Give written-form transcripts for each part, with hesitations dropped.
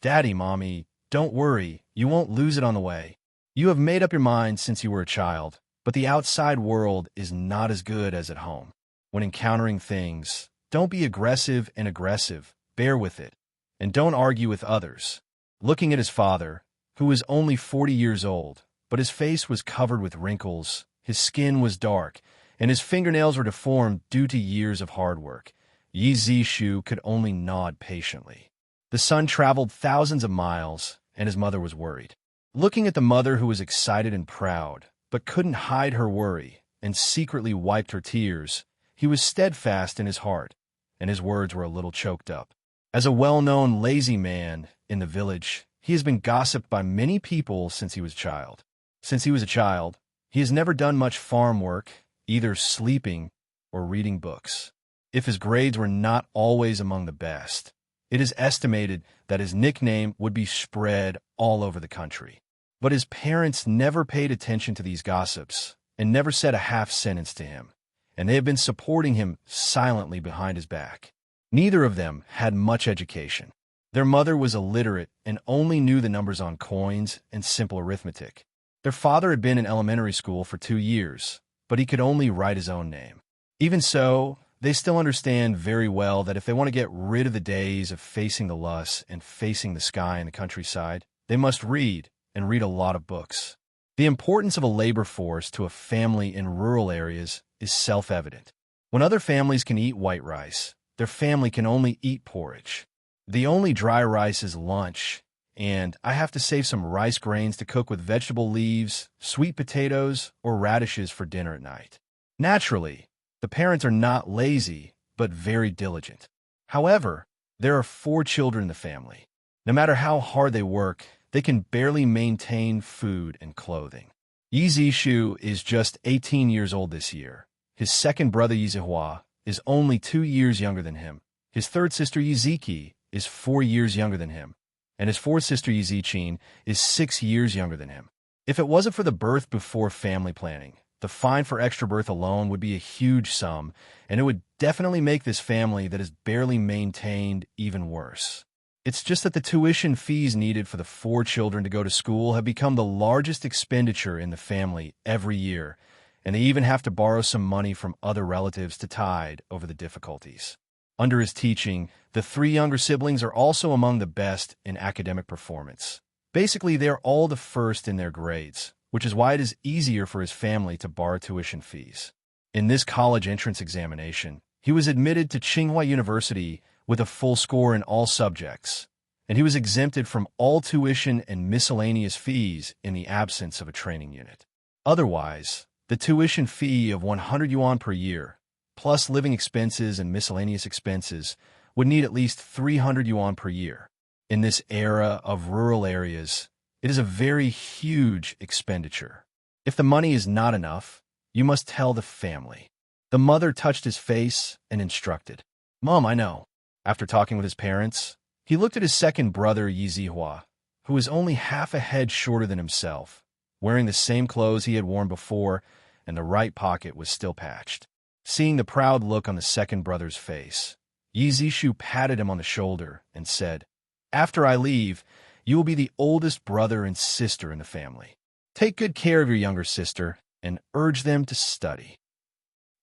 "Daddy, Mommy, don't worry, you won't lose it on the way. You have made up your mind since you were a child, but the outside world is not as good as at home. When encountering things, don't be aggressive and aggressive, bear with it, and don't argue with others." Looking at his father, who was only 40 years old, but his face was covered with wrinkles, his skin was dark, and his fingernails were deformed due to years of hard work, Yi Zishu could only nod patiently. The son traveled thousands of miles, and his mother was worried. Looking at the mother who was excited and proud, but couldn't hide her worry, and secretly wiped her tears, he was steadfast in his heart, and his words were a little choked up. As a well-known lazy man in the village, he has been gossiped by many people since he was a child. Since he was a child, he has never done much farm work, either sleeping or reading books. If his grades were not always among the best, it is estimated that his nickname would be spread all over the country. But his parents never paid attention to these gossips and never said a half sentence to him, and they have been supporting him silently behind his back. Neither of them had much education. Their mother was illiterate and only knew the numbers on coins and simple arithmetic. Their father had been in elementary school for 2 years, but he could only write his own name. Even so, they still understand very well that if they want to get rid of the days of facing the lust and facing the sky in the countryside, they must read, and read a lot of books. The importance of a labor force to a family in rural areas is self-evident. When other families can eat white rice, their family can only eat porridge. The only dry rice is lunch, and I have to save some rice grains to cook with vegetable leaves, sweet potatoes, or radishes for dinner at night. Naturally, the parents are not lazy, but very diligent. However, there are 4 children in the family. No matter how hard they work, they can barely maintain food and clothing. Yi Zishu is just 18 years old this year. His second brother Tsinghua is only 2 years younger than him. His third sister Yiziki is 4 years younger than him, and his fourth sister Yizichin is 6 years younger than him. If it wasn't for the birth before family planning, the fine for extra birth alone would be a huge sum, and it would definitely make this family that is barely maintained even worse. It's just that the tuition fees needed for the 4 children to go to school have become the largest expenditure in the family every year, and they even have to borrow some money from other relatives to tide over the difficulties. Under his teaching, the 3 younger siblings are also among the best in academic performance. Basically, they're all the first in their grades, which is why it is easier for his family to borrow tuition fees. In this college entrance examination, he was admitted to Tsinghua University with a full score in all subjects, and he was exempted from all tuition and miscellaneous fees in the absence of a training unit. Otherwise, the tuition fee of 100 yuan per year, plus living expenses and miscellaneous expenses, would need at least 300 yuan per year. In this era of rural areas, it is a very huge expenditure. If the money is not enough, you must tell the family. The mother touched his face and instructed, "Mom, I know." After talking with his parents, he looked at his second brother Yizihua, who was only half a head shorter than himself, wearing the same clothes he had worn before, and the right pocket was still patched. Seeing the proud look on the second brother's face, Yizishu patted him on the shoulder and said, "After I leave, you will be the oldest brother and sister in the family. Take good care of your younger sister and urge them to study.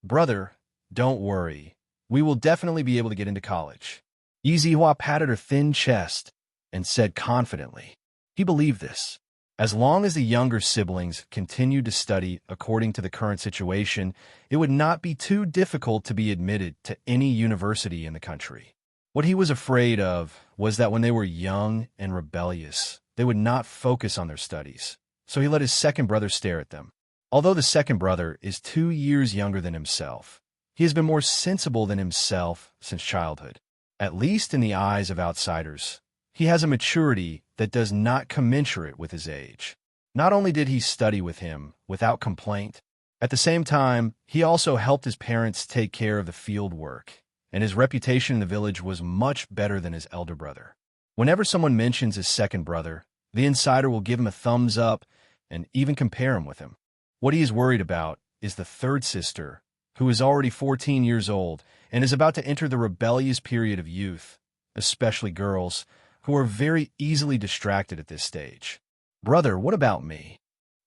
Brother, don't worry. We will definitely be able to get into college." Yizihua patted her thin chest and said confidently, he believed this. As long as the younger siblings continued to study according to the current situation, it would not be too difficult to be admitted to any university in the country. What he was afraid of was that when they were young and rebellious, they would not focus on their studies, so he let his second brother stare at them. Although the second brother is 2 years younger than himself, he has been more sensible than himself since childhood. At least in the eyes of outsiders, he has a maturity that does not commensurate with his age. Not only did he study with him without complaint, at the same time, he also helped his parents take care of the field work, and his reputation in the village was much better than his elder brother. Whenever someone mentions his second brother, the insider will give him a thumbs up and even compare him with him. What he is worried about is the third sister, who is already 14 years old and is about to enter the rebellious period of youth. Especially girls who are very easily distracted at this stage. Brother, what about me?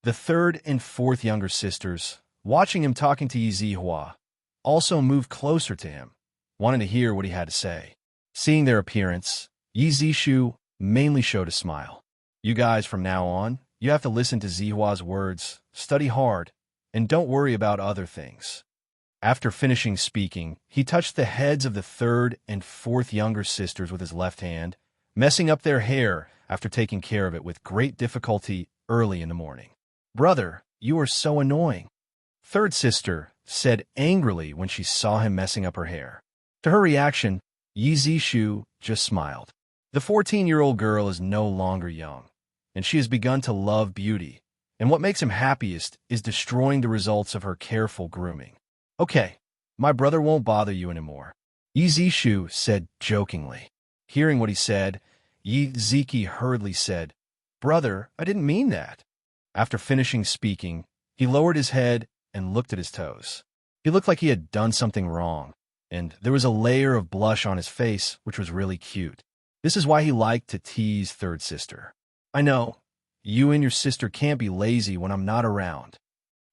The third and fourth younger sisters, watching him talking to Tsinghua, also moved closer to him, wanting to hear what he had to say. Seeing their appearance, Yizishu mainly showed a smile. You guys, from now on, you have to listen to Zihua's words, study hard, and don't worry about other things. After finishing speaking, he touched the heads of the third and fourth younger sisters with his left hand, messing up their hair after taking care of it with great difficulty early in the morning. Brother, you are so annoying, third sister said angrily when she saw him messing up her hair. To her reaction, Yizishu just smiled. The 14-year-old girl is no longer young, and she has begun to love beauty, and what makes him happiest is destroying the results of her careful grooming. Okay, my brother won't bother you anymore, Yizishu said jokingly. Hearing what he said, Yiziki hurriedly said, Brother, I didn't mean that. After finishing speaking, he lowered his head and looked at his toes. He looked like he had done something wrong, and there was a layer of blush on his face, which was really cute. This is why he liked to tease third sister. I know, you and your sister can't be lazy when I'm not around.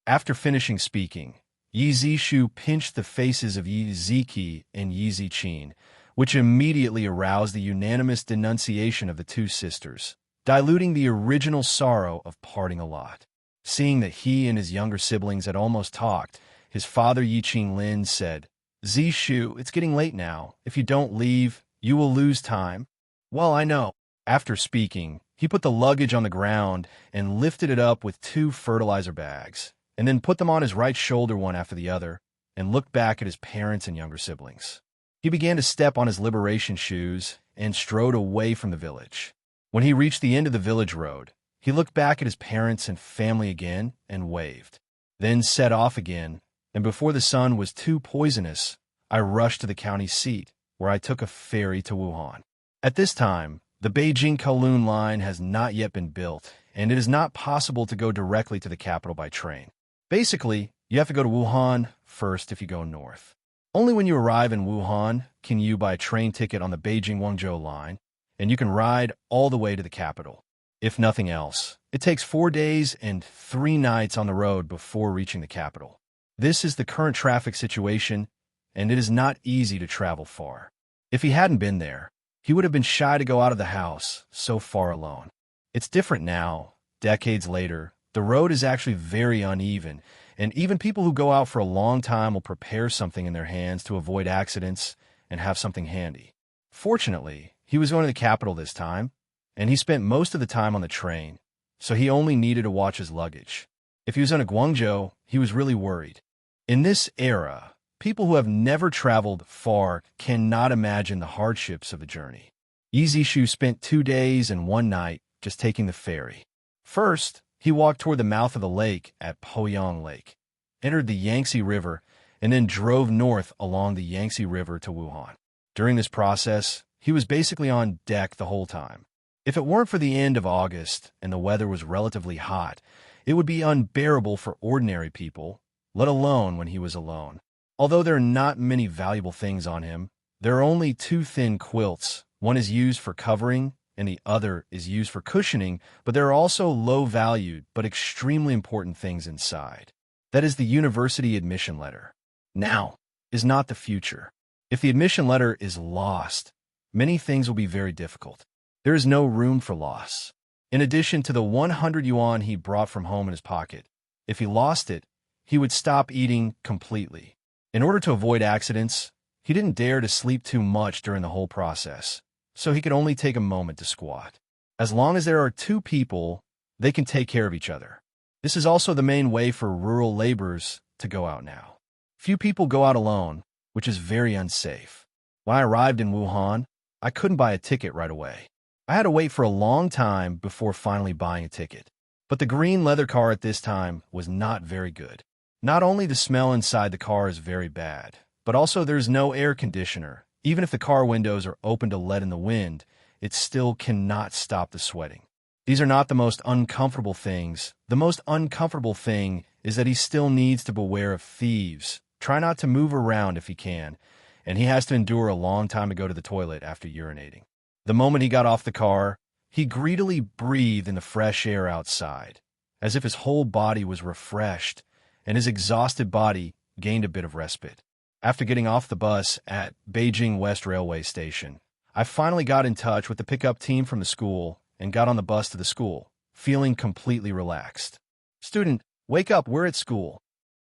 After finishing speaking, Yizishu pinched the faces of Yiziki and Yizichin, which immediately aroused the unanimous denunciation of the two sisters, diluting the original sorrow of parting a lot. Seeing that he and his younger siblings had almost talked, his father Yichin Lin said, Zishu, it's getting late now. If you don't leave, you will lose time. Well, I know. After speaking, he put the luggage on the ground and lifted it up with 2 fertilizer bags, and then put them on his right shoulder one after the other, and looked back at his parents and younger siblings. He began to step on his liberation shoes and strode away from the village. When he reached the end of the village road, he looked back at his parents and family again and waved, then set off again, and before the sun was too poisonous, I rushed to the county seat, where I took a ferry to Wuhan. At this time, the Beijing-Kowloon line has not yet been built, and it is not possible to go directly to the capital by train. Basically, you have to go to Wuhan first if you go north. Only when you arrive in Wuhan can you buy a train ticket on the Beijing-Guangzhou line, and you can ride all the way to the capital. If nothing else, it takes 4 days and 3 nights on the road before reaching the capital. This is the current traffic situation, and it is not easy to travel far. If he hadn't been there, he would have been shy to go out of the house so far alone. It's different now. Decades later, the road is actually very uneven, and even people who go out for a long time will prepare something in their hands to avoid accidents and have something handy. Fortunately, he was going to the capital this time, and he spent most of the time on the train, so he only needed to watch his luggage. If he was in a Guangzhou, he was really worried. In this era, people who have never traveled far cannot imagine the hardships of the journey. Yizishu spent 2 days and 1 night just taking the ferry. First, he walked toward the mouth of the lake at Poyang Lake, entered the Yangtze River, and then drove north along the Yangtze River to Wuhan. During this process, he was basically on deck the whole time. If it weren't for the end of August and the weather was relatively hot, it would be unbearable for ordinary people, let alone when he was alone. Although there are not many valuable things on him, there are only 2 thin quilts. One is used for covering, and the other is used for cushioning, but there are also low-valued but extremely important things inside. That is the university admission letter. Now is not the future. If the admission letter is lost, many things will be very difficult. There is no room for loss. In addition to the 100 yuan he brought from home in his pocket, if he lost it, he would stop eating completely. In order to avoid accidents, he didn't dare to sleep too much during the whole process, so he could only take a moment to squat. As long as there are 2 people, they can take care of each other. This is also the main way for rural laborers to go out now. Few people go out alone, which is very unsafe. When I arrived in Wuhan, I couldn't buy a ticket right away. I had to wait for a long time before finally buying a ticket. But the green leather car at this time was not very good. Not only the smell inside the car is very bad, but also there's no air conditioner. Even if the car windows are open to let in the wind, it still cannot stop the sweating. These are not the most uncomfortable things. The most uncomfortable thing is that he still needs to beware of thieves, try not to move around if he can, and he has to endure a long time to go to the toilet after urinating. The moment he got off the car, he greedily breathed in the fresh air outside, as if his whole body was refreshed and his exhausted body gained a bit of respite. After getting off the bus at Beijing West Railway Station, I finally got in touch with the pickup team from the school and got on the bus to the school, feeling completely relaxed. "Student, wake up, we're at school."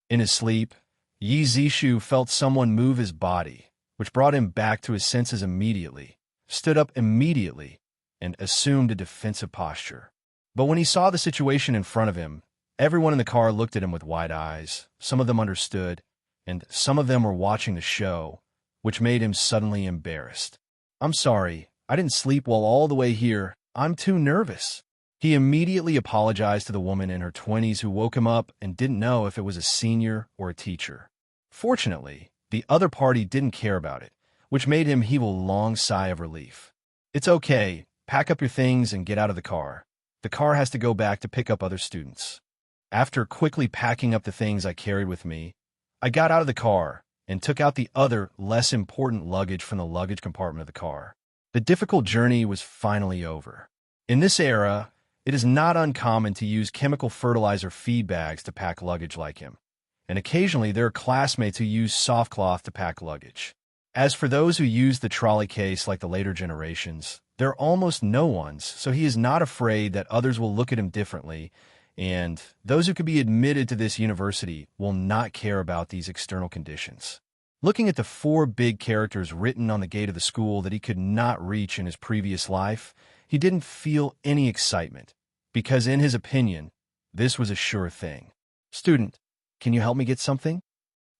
In his sleep, Yi Zishu felt someone move his body, which brought him back to his senses immediately, stood up immediately, and assumed a defensive posture. But when he saw the situation in front of him, everyone in the car looked at him with wide eyes. Some of them understood, and some of them were watching the show, which made him suddenly embarrassed. "I'm sorry, I didn't sleep well all the way here. I'm too nervous." He immediately apologized to the woman in her 20s who woke him up and didn't know if it was a senior or a teacher. Fortunately, the other party didn't care about it, which made him heave a long sigh of relief. "It's okay, pack up your things and get out of the car. The car has to go back to pick up other students." After quickly packing up the things I carried with me, I got out of the car and took out the other, less important luggage from the luggage compartment of the car. The difficult journey was finally over. In this era, it is not uncommon to use chemical fertilizer feed bags to pack luggage like him, and occasionally there are classmates who use soft cloth to pack luggage. As for those who use the trolley case like the later generations, there are almost no ones, so he is not afraid that others will look at him differently, and those who could be admitted to this university will not care about these external conditions. Looking at the 4 big characters written on the gate of the school that he could not reach in his previous life, he didn't feel any excitement, because in his opinion, this was a sure thing. "Student, can you help me get something?"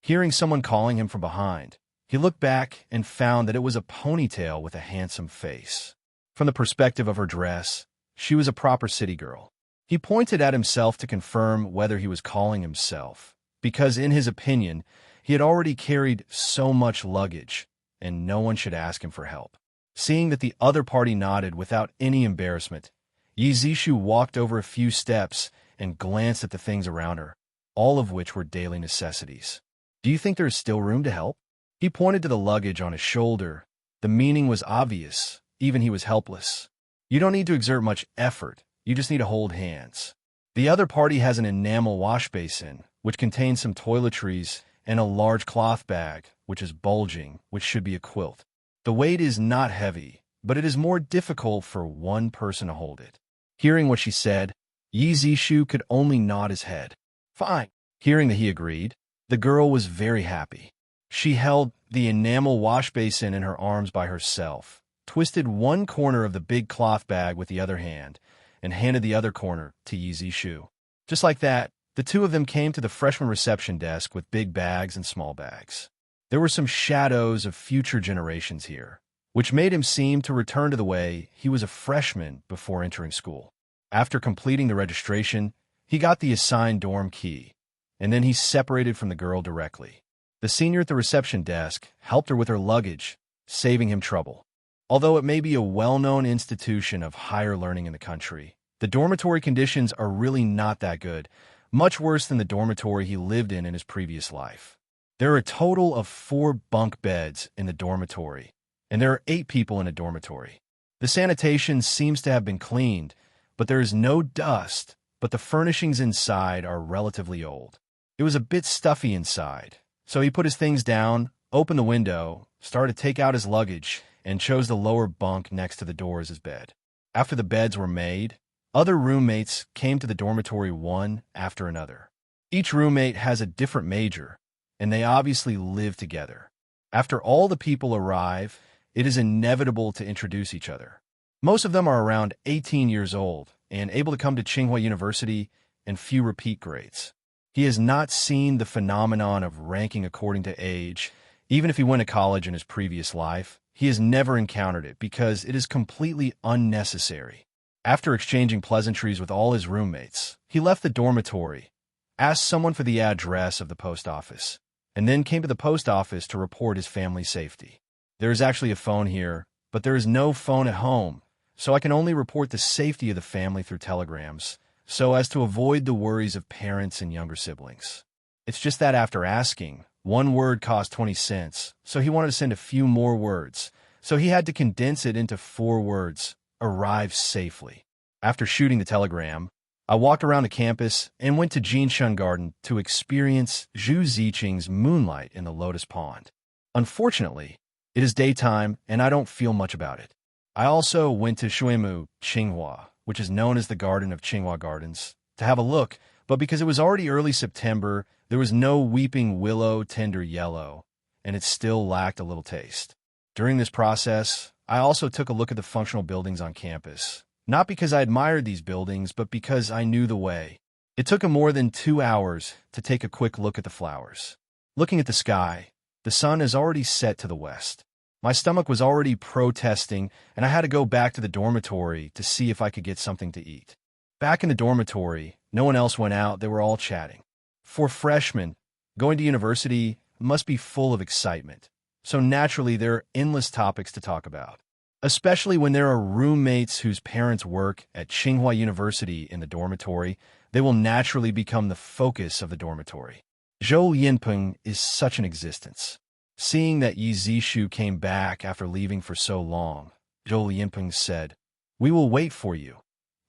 Hearing someone calling him from behind, he looked back and found that it was a ponytail with a handsome face. From the perspective of her dress, she was a proper city girl. He pointed at himself to confirm whether he was calling himself, because in his opinion, he had already carried so much luggage, and no one should ask him for help. Seeing that the other party nodded without any embarrassment, Yi Zishu walked over a few steps and glanced at the things around her, all of which were daily necessities. "Do you think there is still room to help?" He pointed to the luggage on his shoulder. The meaning was obvious, even he was helpless. "You don't need to exert much effort. You just need to hold hands." The other party has an enamel wash basin, which contains some toiletries, and a large cloth bag, which is bulging, which should be a quilt. The weight is not heavy, but it is more difficult for one person to hold it. Hearing what she said, Yi Zishu could only nod his head. "Fine." Hearing that he agreed, the girl was very happy. She held the enamel wash basin in her arms by herself, twisted one corner of the big cloth bag with the other hand, and handed the other corner to Yi Zishu. Just like that, the two of them came to the freshman reception desk with big bags and small bags. There were some shadows of future generations here, which made him seem to return to the way he was a freshman before entering school. After completing the registration, he got the assigned dorm key, and then he separated from the girl directly. The senior at the reception desk helped her with her luggage, saving him trouble. Although it may be a well-known institution of higher learning in the country, the dormitory conditions are really not that good, much worse than the dormitory he lived in his previous life. There are a total of 4 bunk beds in the dormitory, and there are 8 people in a dormitory. The sanitation seems to have been cleaned, but there is no dust, but the furnishings inside are relatively old. It was a bit stuffy inside, so he put his things down, opened the window, started to take out his luggage, and chose the lower bunk next to the door as his bed. After the beds were made, other roommates came to the dormitory one after another. Each roommate has a different major, and they obviously live together. After all the people arrive, it is inevitable to introduce each other. Most of them are around 18 years old and able to come to Tsinghua University, and few repeat grades. He has not seen the phenomenon of ranking according to age. Even if he went to college in his previous life, he has never encountered it because it is completely unnecessary. After exchanging pleasantries with all his roommates, he left the dormitory, asked someone for the address of the post office, and then came to the post office to report his family's safety. There is actually a phone here, but there is no phone at home, so I can only report the safety of the family through telegrams, so as to avoid the worries of parents and younger siblings. It's just that after asking, one word cost 20 cents, so he wanted to send a few more words, so he had to condense it into 4 words: arrive safely. After shooting the telegram, I walked around the campus and went to Jinshan Garden to experience Zhu Ziqing's moonlight in the lotus pond. Unfortunately, it is daytime and I don't feel much about it. I also went to Shuimu, Tsinghua, which is known as the Garden of Tsinghua Gardens, to have a look, but because it was already early September, there was no weeping willow tender yellow, and it still lacked a little taste. During this process, I also took a look at the functional buildings on campus, not because I admired these buildings, but because I knew the way. It took more than 2 hours to take a quick look at the flowers. Looking at the sky, the sun is already set to the west. My stomach was already protesting, and I had to go back to the dormitory to see if I could get something to eat. Back in the dormitory, no one else went out, they were all chatting. For freshmen, going to university must be full of excitement, so naturally there are endless topics to talk about. Especially when there are roommates whose parents work at Tsinghua University in the dormitory, they will naturally become the focus of the dormitory. Zhou Yinpeng is such an existence. Seeing that Yi Zishu came back after leaving for so long, Zhou Yinpeng said, "We will wait for you.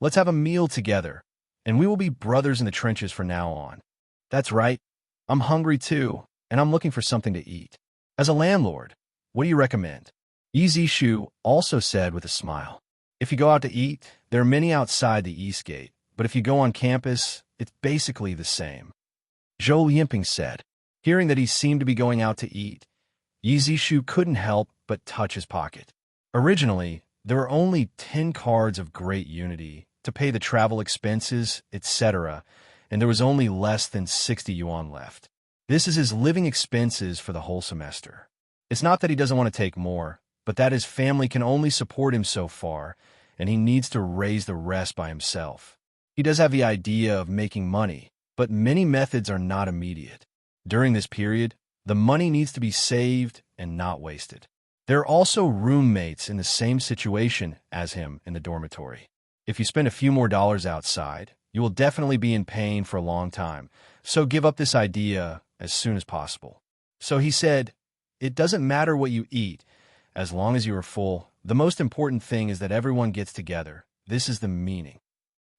Let's have a meal together, and we will be brothers in the trenches from now on." That's right. I'm hungry too, and I'm looking for something to eat. As a landlord, what do you recommend? Yi Zishu also said with a smile, "If you go out to eat, there are many outside the East Gate, but if you go on campus, it's basically the same." Zhou Yinpeng said. Hearing that he seemed to be going out to eat, Yi Zishu couldn't help but touch his pocket. Originally, there were only 10 cards of great unity to pay the travel expenses, etc., and there was only less than 60 yuan left. This is his living expenses for the whole semester. It's not that he doesn't want to take more, but that his family can only support him so far, and he needs to raise the rest by himself. He does have the idea of making money, but many methods are not immediate. During this period, the money needs to be saved and not wasted. There are also roommates in the same situation as him in the dormitory. If you spend a few more dollars outside, you will definitely be in pain for a long time, so give up this idea as soon as possible. So he said, "It doesn't matter what you eat, as long as you are full. The most important thing is that everyone gets together. This is the meaning."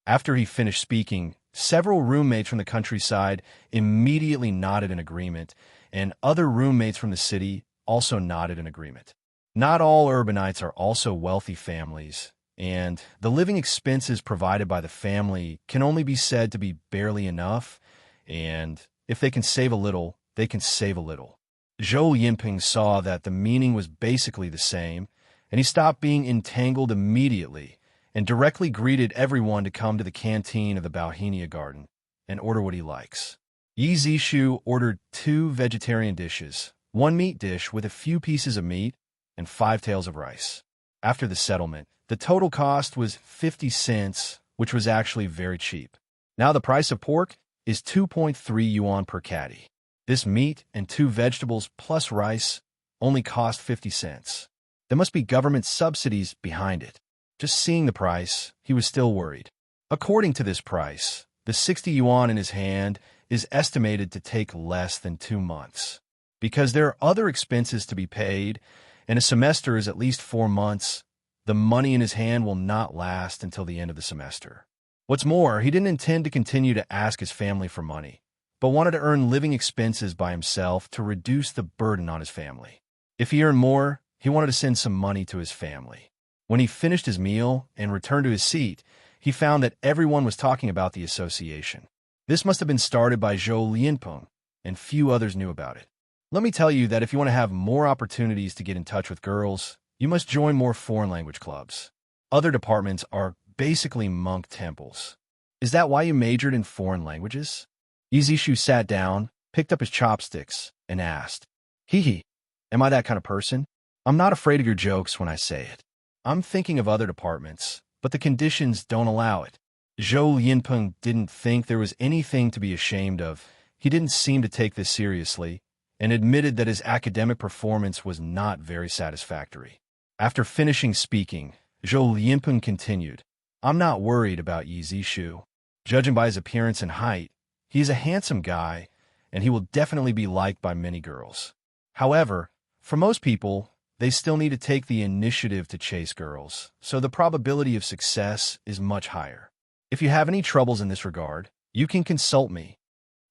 After he finished speaking, several roommates from the countryside immediately nodded in agreement, and other roommates from the city also nodded in agreement. Not all urbanites are also wealthy families, and the living expenses provided by the family can only be said to be barely enough, and if they can save a little, they can save a little. Zhou Yinpeng saw that the meaning was basically the same, and he stopped being entangled immediately and directly greeted everyone to come to the canteen of the Bauhinia Garden and order what he likes. Yi Zishu ordered 2 vegetarian dishes, 1 meat dish with a few pieces of meat, and 5 tails of rice. After the settlement, the total cost was 50 cents, which was actually very cheap. Now the price of pork is 2.3 yuan per caddy. This meat and 2 vegetables plus rice only cost 50 cents. There must be government subsidies behind it. Just seeing the price, he was still worried. According to this price, the 60 yuan in his hand is estimated to take less than 2 months. Because there are other expenses to be paid, and a semester is at least 4 months, the money in his hand will not last until the end of the semester. What's more, he didn't intend to continue to ask his family for money, but wanted to earn living expenses by himself to reduce the burden on his family. If he earned more, he wanted to send some money to his family. When he finished his meal and returned to his seat, he found that everyone was talking about the association. This must have been started by Zhou Yinpeng, and few others knew about it. Let me tell you that if you want to have more opportunities to get in touch with girls, you must join more foreign language clubs. Other departments are basically monk temples. Is that why you majored in foreign languages? Yi Zishu sat down, picked up his chopsticks, and asked, "Hee, am I that kind of person? I'm not afraid of your jokes when I say it. I'm thinking of other departments, but the conditions don't allow it." Zhou Yinpeng didn't think there was anything to be ashamed of. He didn't seem to take this seriously, and admitted that his academic performance was not very satisfactory. After finishing speaking, Zhou Yinpeng continued, "I'm not worried about Yi Zishu. Judging by his appearance and height, he is a handsome guy, and he will definitely be liked by many girls. However, for most people, they still need to take the initiative to chase girls, so the probability of success is much higher. If you have any troubles in this regard, you can consult me.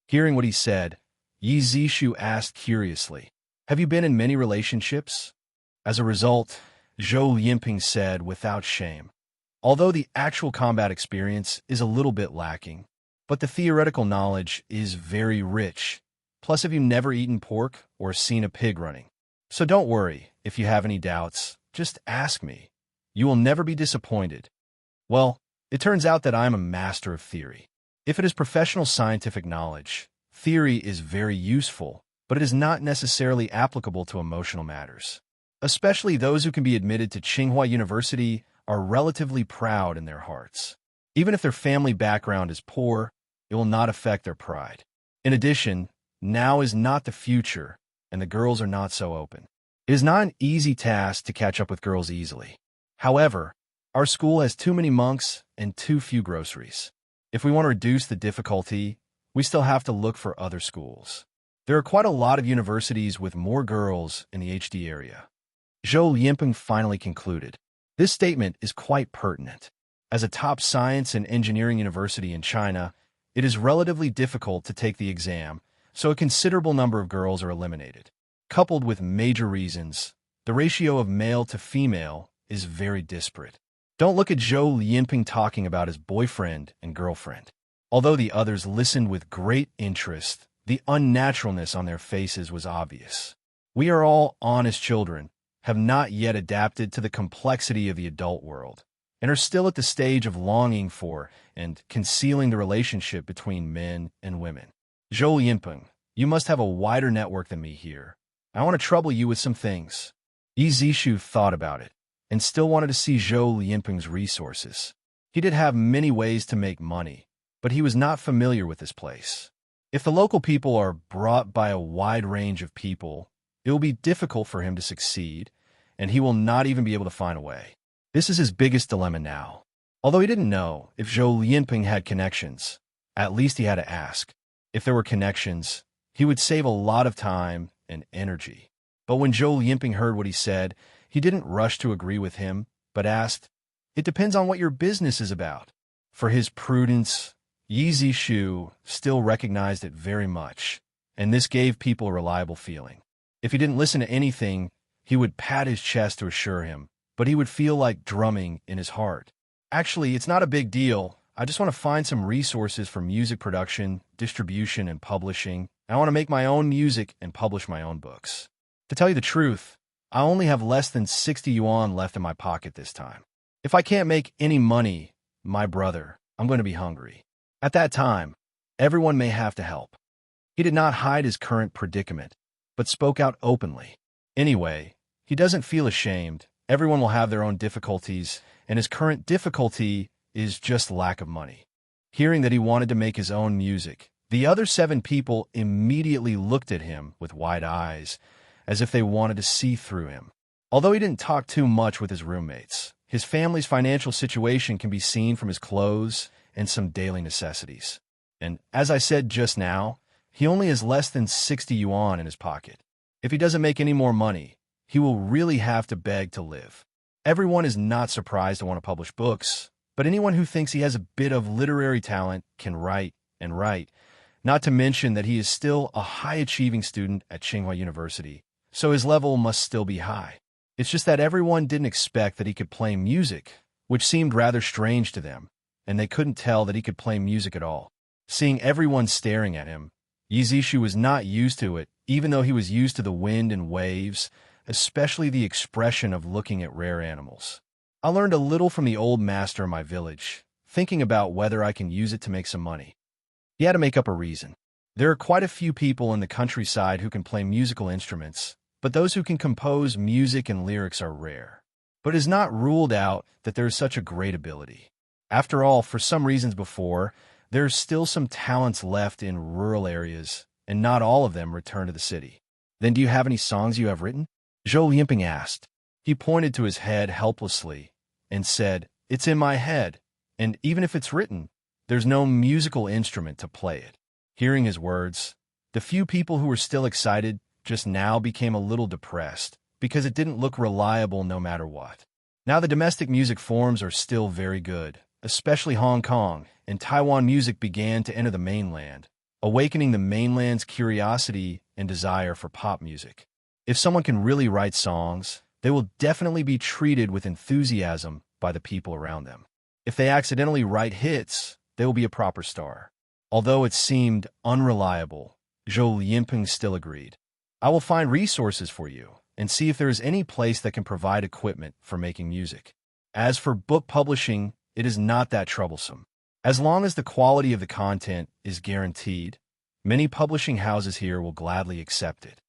Hearing what he said, Yi Zishu asked curiously, "Have you been in many relationships?" As a result, Zhou Yinping said without shame, "Although the actual combat experience is a little bit lacking, but the theoretical knowledge is very rich. Plus, have you never eaten pork or seen a pig running? So don't worry, if you have any doubts, just ask me. You will never be disappointed." Well, it turns out that I am a master of theory. If it is professional scientific knowledge, theory is very useful, but it is not necessarily applicable to emotional matters. Especially those who can be admitted to Tsinghua University are relatively proud in their hearts. Even if their family background is poor, it will not affect their pride. In addition, now is not the future, and the girls are not so open. It is not an easy task to catch up with girls easily. However, our school has too many monks and too few groceries. If we want to reduce the difficulty, we still have to look for other schools. There are quite a lot of universities with more girls in the HD area. Zhou Yinping finally concluded. This statement is quite pertinent. As a top science and engineering university in China, it is relatively difficult to take the exam, so a considerable number of girls are eliminated. Coupled with major reasons, the ratio of male to female is very disparate. Don't look at Zhou Yinping talking about his boyfriend and girlfriend. Although the others listened with great interest, the unnaturalness on their faces was obvious. We are all honest children, have not yet adapted to the complexity of the adult world, and are still at the stage of longing for and concealing the relationship between men and women. Zhou Yinping, you must have a wider network than me here. I want to trouble you with some things. Yi Zishu thought about it, and still wanted to see Zhou Yinping's resources. He did have many ways to make money, but he was not familiar with this place. If the local people are brought by a wide range of people, it will be difficult for him to succeed, and he will not even be able to find a way. This is his biggest dilemma now. Although he didn't know if Zhou Yinping had connections, at least he had to ask. If there were connections, he would save a lot of time and energy. But when Zhou Yinping heard what he said, he didn't rush to agree with him, but asked, "It depends on what your business is about." For his prudence, Yi Zishu still recognized it very much, and this gave people a reliable feeling. If he didn't listen to anything, he would pat his chest to assure him, but he would feel like drumming in his heart. "Actually, it's not a big deal. I just want to find some resources for music production, distribution, and publishing. I want to make my own music and publish my own books. To tell you the truth, I only have less than 60 yuan left in my pocket this time. If I can't make any money, my brother, I'm going to be hungry." At that time, everyone may have to help. He did not hide his current predicament, but spoke out openly. Anyway, he doesn't feel ashamed. Everyone will have their own difficulties, and his current difficulty is just lack of money. Hearing that he wanted to make his own music, the other 7 people immediately looked at him with wide eyes, as if they wanted to see through him. Although he didn't talk too much with his roommates, his family's financial situation can be seen from his clothes and some daily necessities. And as I said just now, he only has less than 60 yuan in his pocket. If he doesn't make any more money, he will really have to beg to live. Everyone is not surprised to want to publish books, but anyone who thinks he has a bit of literary talent can write and write, not to mention that he is still a high-achieving student at Tsinghua University, so his level must still be high. It's just that everyone didn't expect that he could play music, which seemed rather strange to them, and they couldn't tell that he could play music at all. Seeing everyone staring at him, Yi Zishu was not used to it, even though he was used to the wind and waves, especially the expression of looking at rare animals. I learned a little from the old master in my village, thinking about whether I can use it to make some money. He had to make up a reason. There are quite a few people in the countryside who can play musical instruments, but those who can compose music and lyrics are rare. But it is not ruled out that there is such a great ability. After all, for some reasons before, there are still some talents left in rural areas, and not all of them return to the city. Then do you have any songs you have written? Zhou Yinping asked. He pointed to his head helplessly and said, "It's in my head, and even if it's written, there's no musical instrument to play it." Hearing his words, the few people who were still excited just now became a little depressed, because it didn't look reliable no matter what. Now the domestic music forms are still very good, especially Hong Kong, and Taiwan music began to enter the mainland, awakening the mainland's curiosity and desire for pop music. If someone can really write songs, they will definitely be treated with enthusiasm by the people around them. If they accidentally write hits, they will be a proper star. Although it seemed unreliable, Zhou Yinping still agreed. I will find resources for you and see if there is any place that can provide equipment for making music. As for book publishing, it is not that troublesome. As long as the quality of the content is guaranteed, many publishing houses here will gladly accept it.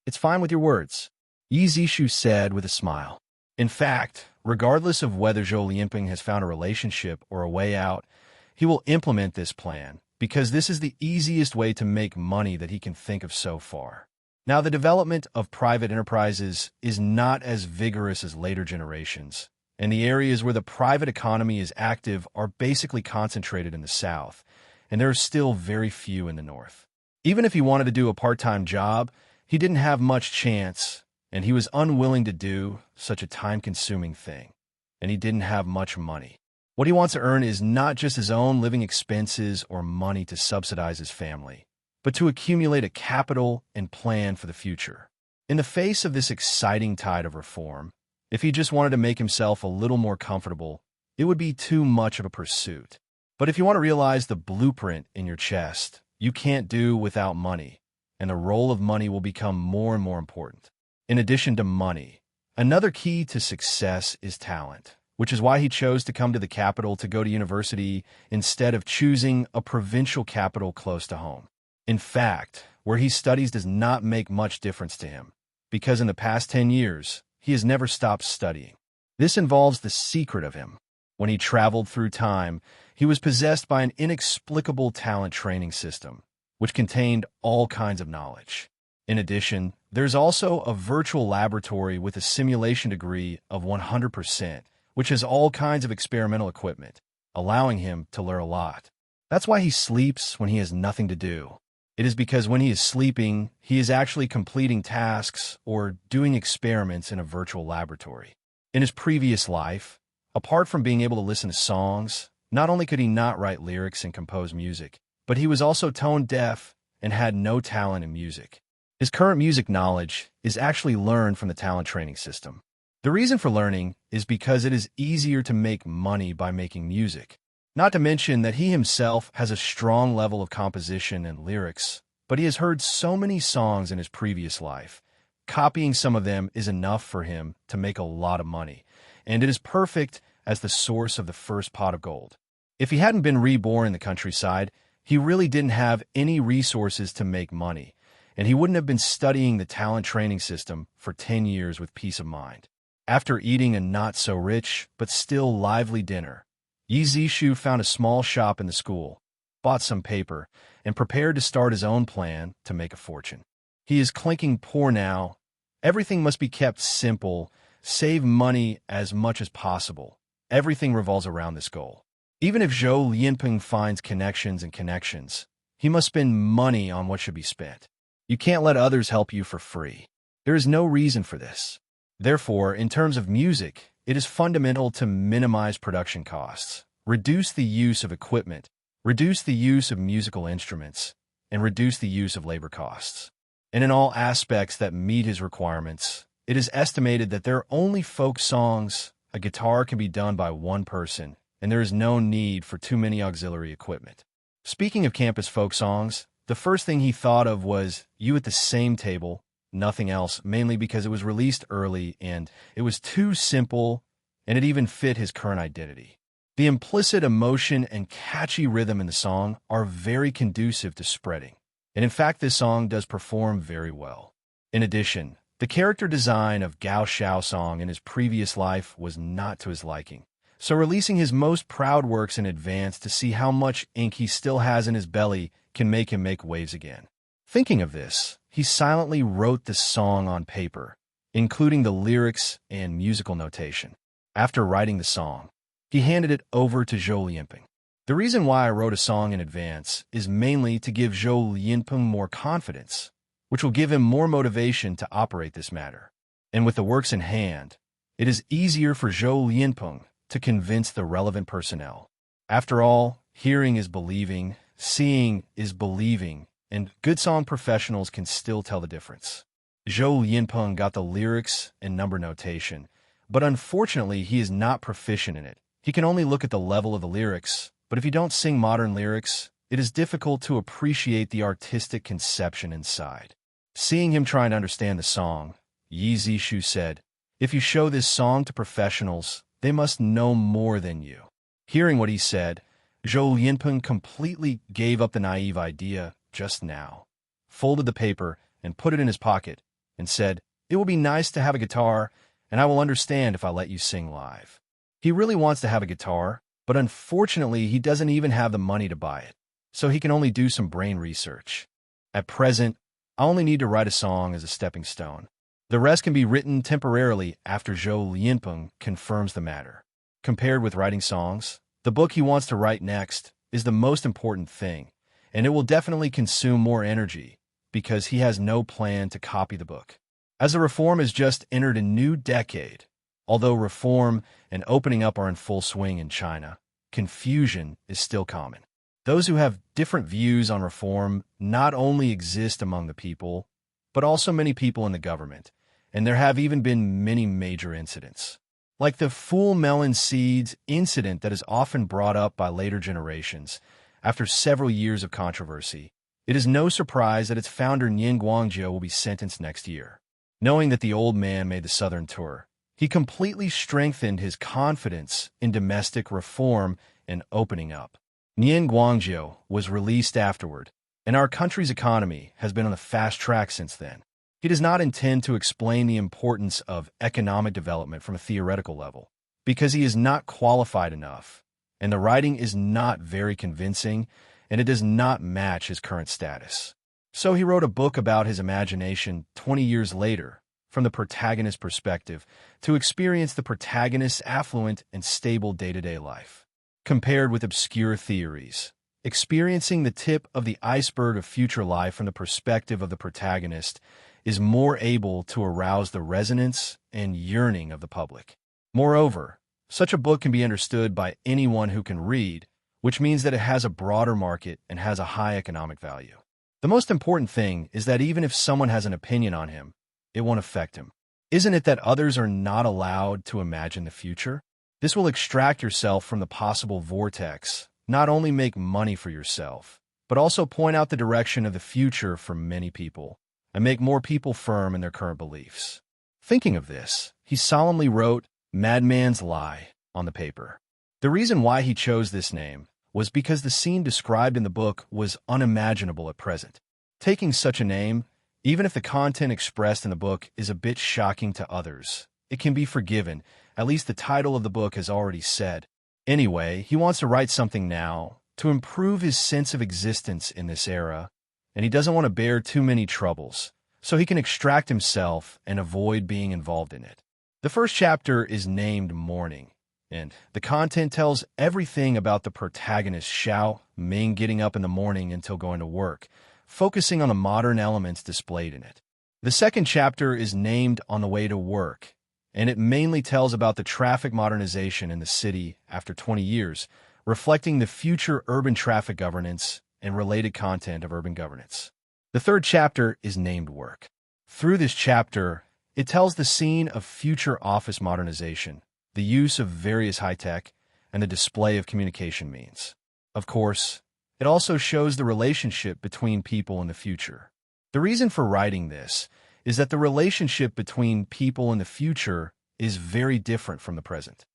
It's fine with your words, Yi Zishu said with a smile. In fact, regardless of whether Zhou Yinping has found a relationship or a way out, he will implement this plan because this is the easiest way to make money that he can think of so far. Now, the development of private enterprises is not as vigorous as later generations, and the areas where the private economy is active are basically concentrated in the South, and there are still very few in the North. Even if he wanted to do a part-time job, he didn't have much chance, and he was unwilling to do such a time-consuming thing, and he didn't have much money. What he wants to earn is not just his own living expenses or money to subsidize his family, but to accumulate a capital and plan for the future. In the face of this exciting tide of reform, if he just wanted to make himself a little more comfortable, it would be too much of a pursuit. But if you want to realize the blueprint in your chest, you can't do without money, and the role of money will become more and more important. In addition to money, another key to success is talent, which is why he chose to come to the capital to go to university instead of choosing a provincial capital close to home. In fact, where he studies does not make much difference to him, because in the past 10 years, he has never stopped studying. This involves the secret of him. When he traveled through time, he was possessed by an inexplicable talent training system, which contained all kinds of knowledge. In addition, there's also a virtual laboratory with a simulation degree of 100%, which has all kinds of experimental equipment, allowing him to learn a lot. That's why he sleeps when he has nothing to do. It is because when he is sleeping, he is actually completing tasks or doing experiments in a virtual laboratory. In his previous life, apart from being able to listen to songs, not only could he not write lyrics and compose music, but he was also tone deaf and had no talent in music. His current music knowledge is actually learned from the talent training system. The reason for learning is because it is easier to make money by making music. Not to mention that he himself has a strong level of composition and lyrics, but he has heard so many songs in his previous life. Copying some of them is enough for him to make a lot of money, and it is perfect as the source of the first pot of gold. If he hadn't been reborn in the countryside, he really didn't have any resources to make money, and he wouldn't have been studying the talent training system for 10 years with peace of mind. After eating a not-so-rich but still lively dinner, Yi Zishu found a small shop in the school, bought some paper, and prepared to start his own plan to make a fortune. He is clinking poor now. Everything must be kept simple, save money as much as possible. Everything revolves around this goal. Even if Zhou Yinping finds connections, he must spend money on what should be spent. You can't let others help you for free. There is no reason for this. Therefore, in terms of music, it is fundamental to minimize production costs, reduce the use of equipment, reduce the use of musical instruments, and reduce the use of labor costs. And in all aspects that meet his requirements, it is estimated that there are only folk songs. A guitar can be done by one person, and there is no need for too many auxiliary equipment. Speaking of campus folk songs, the first thing he thought of was You at the Same Table, nothing else, mainly because it was released early and it was too simple, and it even fit his current identity. The implicit emotion and catchy rhythm in the song are very conducive to spreading, and in fact this song does perform very well. In addition, the character design of Gao Xiaosong in his previous life was not to his liking, so releasing his most proud works in advance to see how much ink he still has in his belly can make him make waves again. Thinking of this, he silently wrote the song on paper, including the lyrics and musical notation. After writing the song, he handed it over to Zhou Yinping. The reason why I wrote a song in advance is mainly to give Zhou Yinping more confidence, which will give him more motivation to operate this matter. And with the works in hand, it is easier for Zhou Lianpeng to convince the relevant personnel. After all, hearing is believing, seeing is believing, and good song professionals can still tell the difference. Zhou Lianpeng got the lyrics and number notation, but unfortunately he is not proficient in it. He can only look at the level of the lyrics, but if you don't sing modern lyrics, it is difficult to appreciate the artistic conception inside. Seeing him trying to understand the song, Yi Zishu said, "If you show this song to professionals, they must know more than you." Hearing what he said, Zhou Lianpeng completely gave up the naive idea just now, folded the paper and put it in his pocket, and said, "It will be nice to have a guitar, and I will understand if I let you sing live." He really wants to have a guitar, but unfortunately he doesn't even have the money to buy it, so he can only do some brain research. At present, I only need to write a song as a stepping stone. The rest can be written temporarily after Zhou Lianpeng confirms the matter. Compared with writing songs, the book he wants to write next is the most important thing, and it will definitely consume more energy because he has no plan to copy the book. As the reform has just entered a new decade, although reform and opening up are in full swing in China, confusion is still common. Those who have different views on reform not only exist among the people, but also many people in the government, and there have even been many major incidents. Like the fool melon seeds incident that is often brought up by later generations, after several years of controversy, it is no surprise that its founder Nian Guangzhou will be sentenced next year. Knowing that the old man made the southern tour, he completely strengthened his confidence in domestic reform and opening up. Nian Guangzhou was released afterward, and our country's economy has been on the fast track since then. He does not intend to explain the importance of economic development from a theoretical level, because he is not qualified enough, and the writing is not very convincing, and it does not match his current status. So he wrote a book about his imagination 20 years later, from the protagonist's perspective, to experience the protagonist's affluent and stable day-to-day life. Compared with obscure theories, experiencing the tip of the iceberg of future life from the perspective of the protagonist is more able to arouse the resonance and yearning of the public. Moreover, such a book can be understood by anyone who can read, which means that it has a broader market and has a high economic value. The most important thing is that even if someone has an opinion on him, it won't affect him. Isn't it that others are not allowed to imagine the future? This will extract yourself from the possible vortex, not only make money for yourself, but also point out the direction of the future for many people, and make more people firm in their current beliefs. Thinking of this, he solemnly wrote Madman's Lie on the paper. The reason why he chose this name was because the scene described in the book was unimaginable at present. Taking such a name, even if the content expressed in the book is a bit shocking to others, it can be forgiven. At least the title of the book has already said. Anyway, he wants to write something now to improve his sense of existence in this era, and he doesn't want to bear too many troubles, so he can extract himself and avoid being involved in it. The first chapter is named Morning, and the content tells everything about the protagonist Xiao Ming getting up in the morning until going to work, focusing on the modern elements displayed in it. The second chapter is named On the Way to Work, and it mainly tells about the traffic modernization in the city after 20 years, reflecting the future urban traffic governance and related content of urban governance. The third chapter is named Work. Through this chapter, it tells the scene of future office modernization, the use of various high-tech, and the display of communication means. Of course, it also shows the relationship between people in the future. The reason for writing this is that the relationship between people in the future is very different from the present.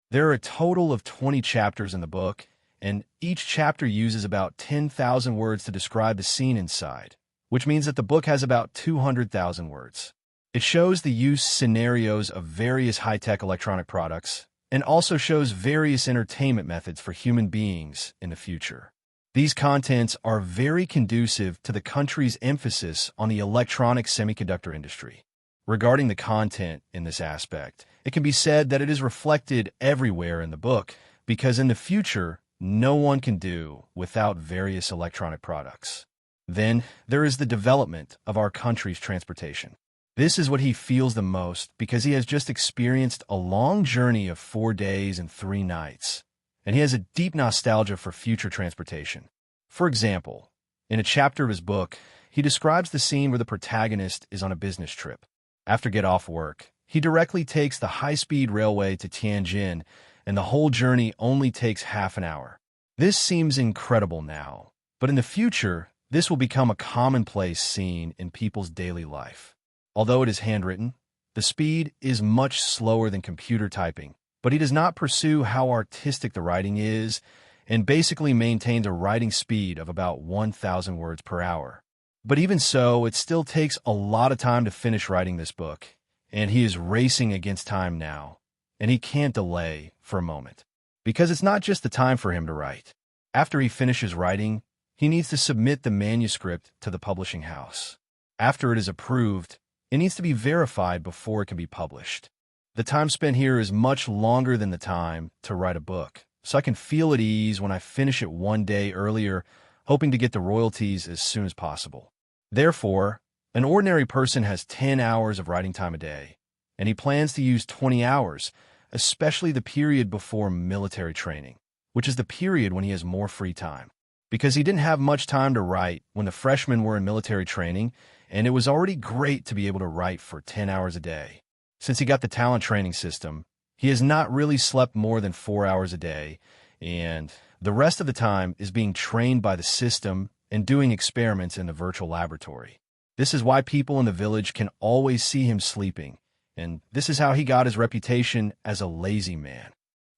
There are a total of 20 chapters in the book, and each chapter uses about 10,000 words to describe the scene inside, which means that the book has about 200,000 words. It shows the use scenarios of various high-tech electronic products, and also shows various entertainment methods for human beings in the future. These contents are very conducive to the country's emphasis on the electronic semiconductor industry. Regarding the content in this aspect, it can be said that it is reflected everywhere in the book, because in the future, no one can do without various electronic products. Then, there is the development of our country's transportation. This is what he feels the most because he has just experienced a long journey of 4 days and 3 nights, and he has a deep nostalgia for future transportation. For example, in a chapter of his book, he describes the scene where the protagonist is on a business trip. After get off work, he directly takes the high-speed railway to Tianjin, and the whole journey only takes half an hour. This seems incredible now, but in the future, this will become a commonplace scene in people's daily life. Although it is handwritten, the speed is much slower than computer typing, but he does not pursue how artistic the writing is and basically maintains a writing speed of about 1,000 words per hour. But even so, it still takes a lot of time to finish writing this book, and he is racing against time now, and he can't delay for a moment. Because it's not just the time for him to write. After he finishes writing, he needs to submit the manuscript to the publishing house. After it is approved, it needs to be verified before it can be published. The time spent here is much longer than the time to write a book, so I can feel at ease when I finish it 1 day earlier, hoping to get the royalties as soon as possible. Therefore, an ordinary person has 10 hours of writing time a day, and he plans to use 20 hours, especially the period before military training, which is the period when he has more free time. Because he didn't have much time to write when the freshmen were in military training, and it was already great to be able to write for 10 hours a day. Since he got the talent training system, he has not really slept more than 4 hours a day, and the rest of the time is being trained by the system and doing experiments in the virtual laboratory. This is why people in the village can always see him sleeping, and this is how he got his reputation as a lazy man.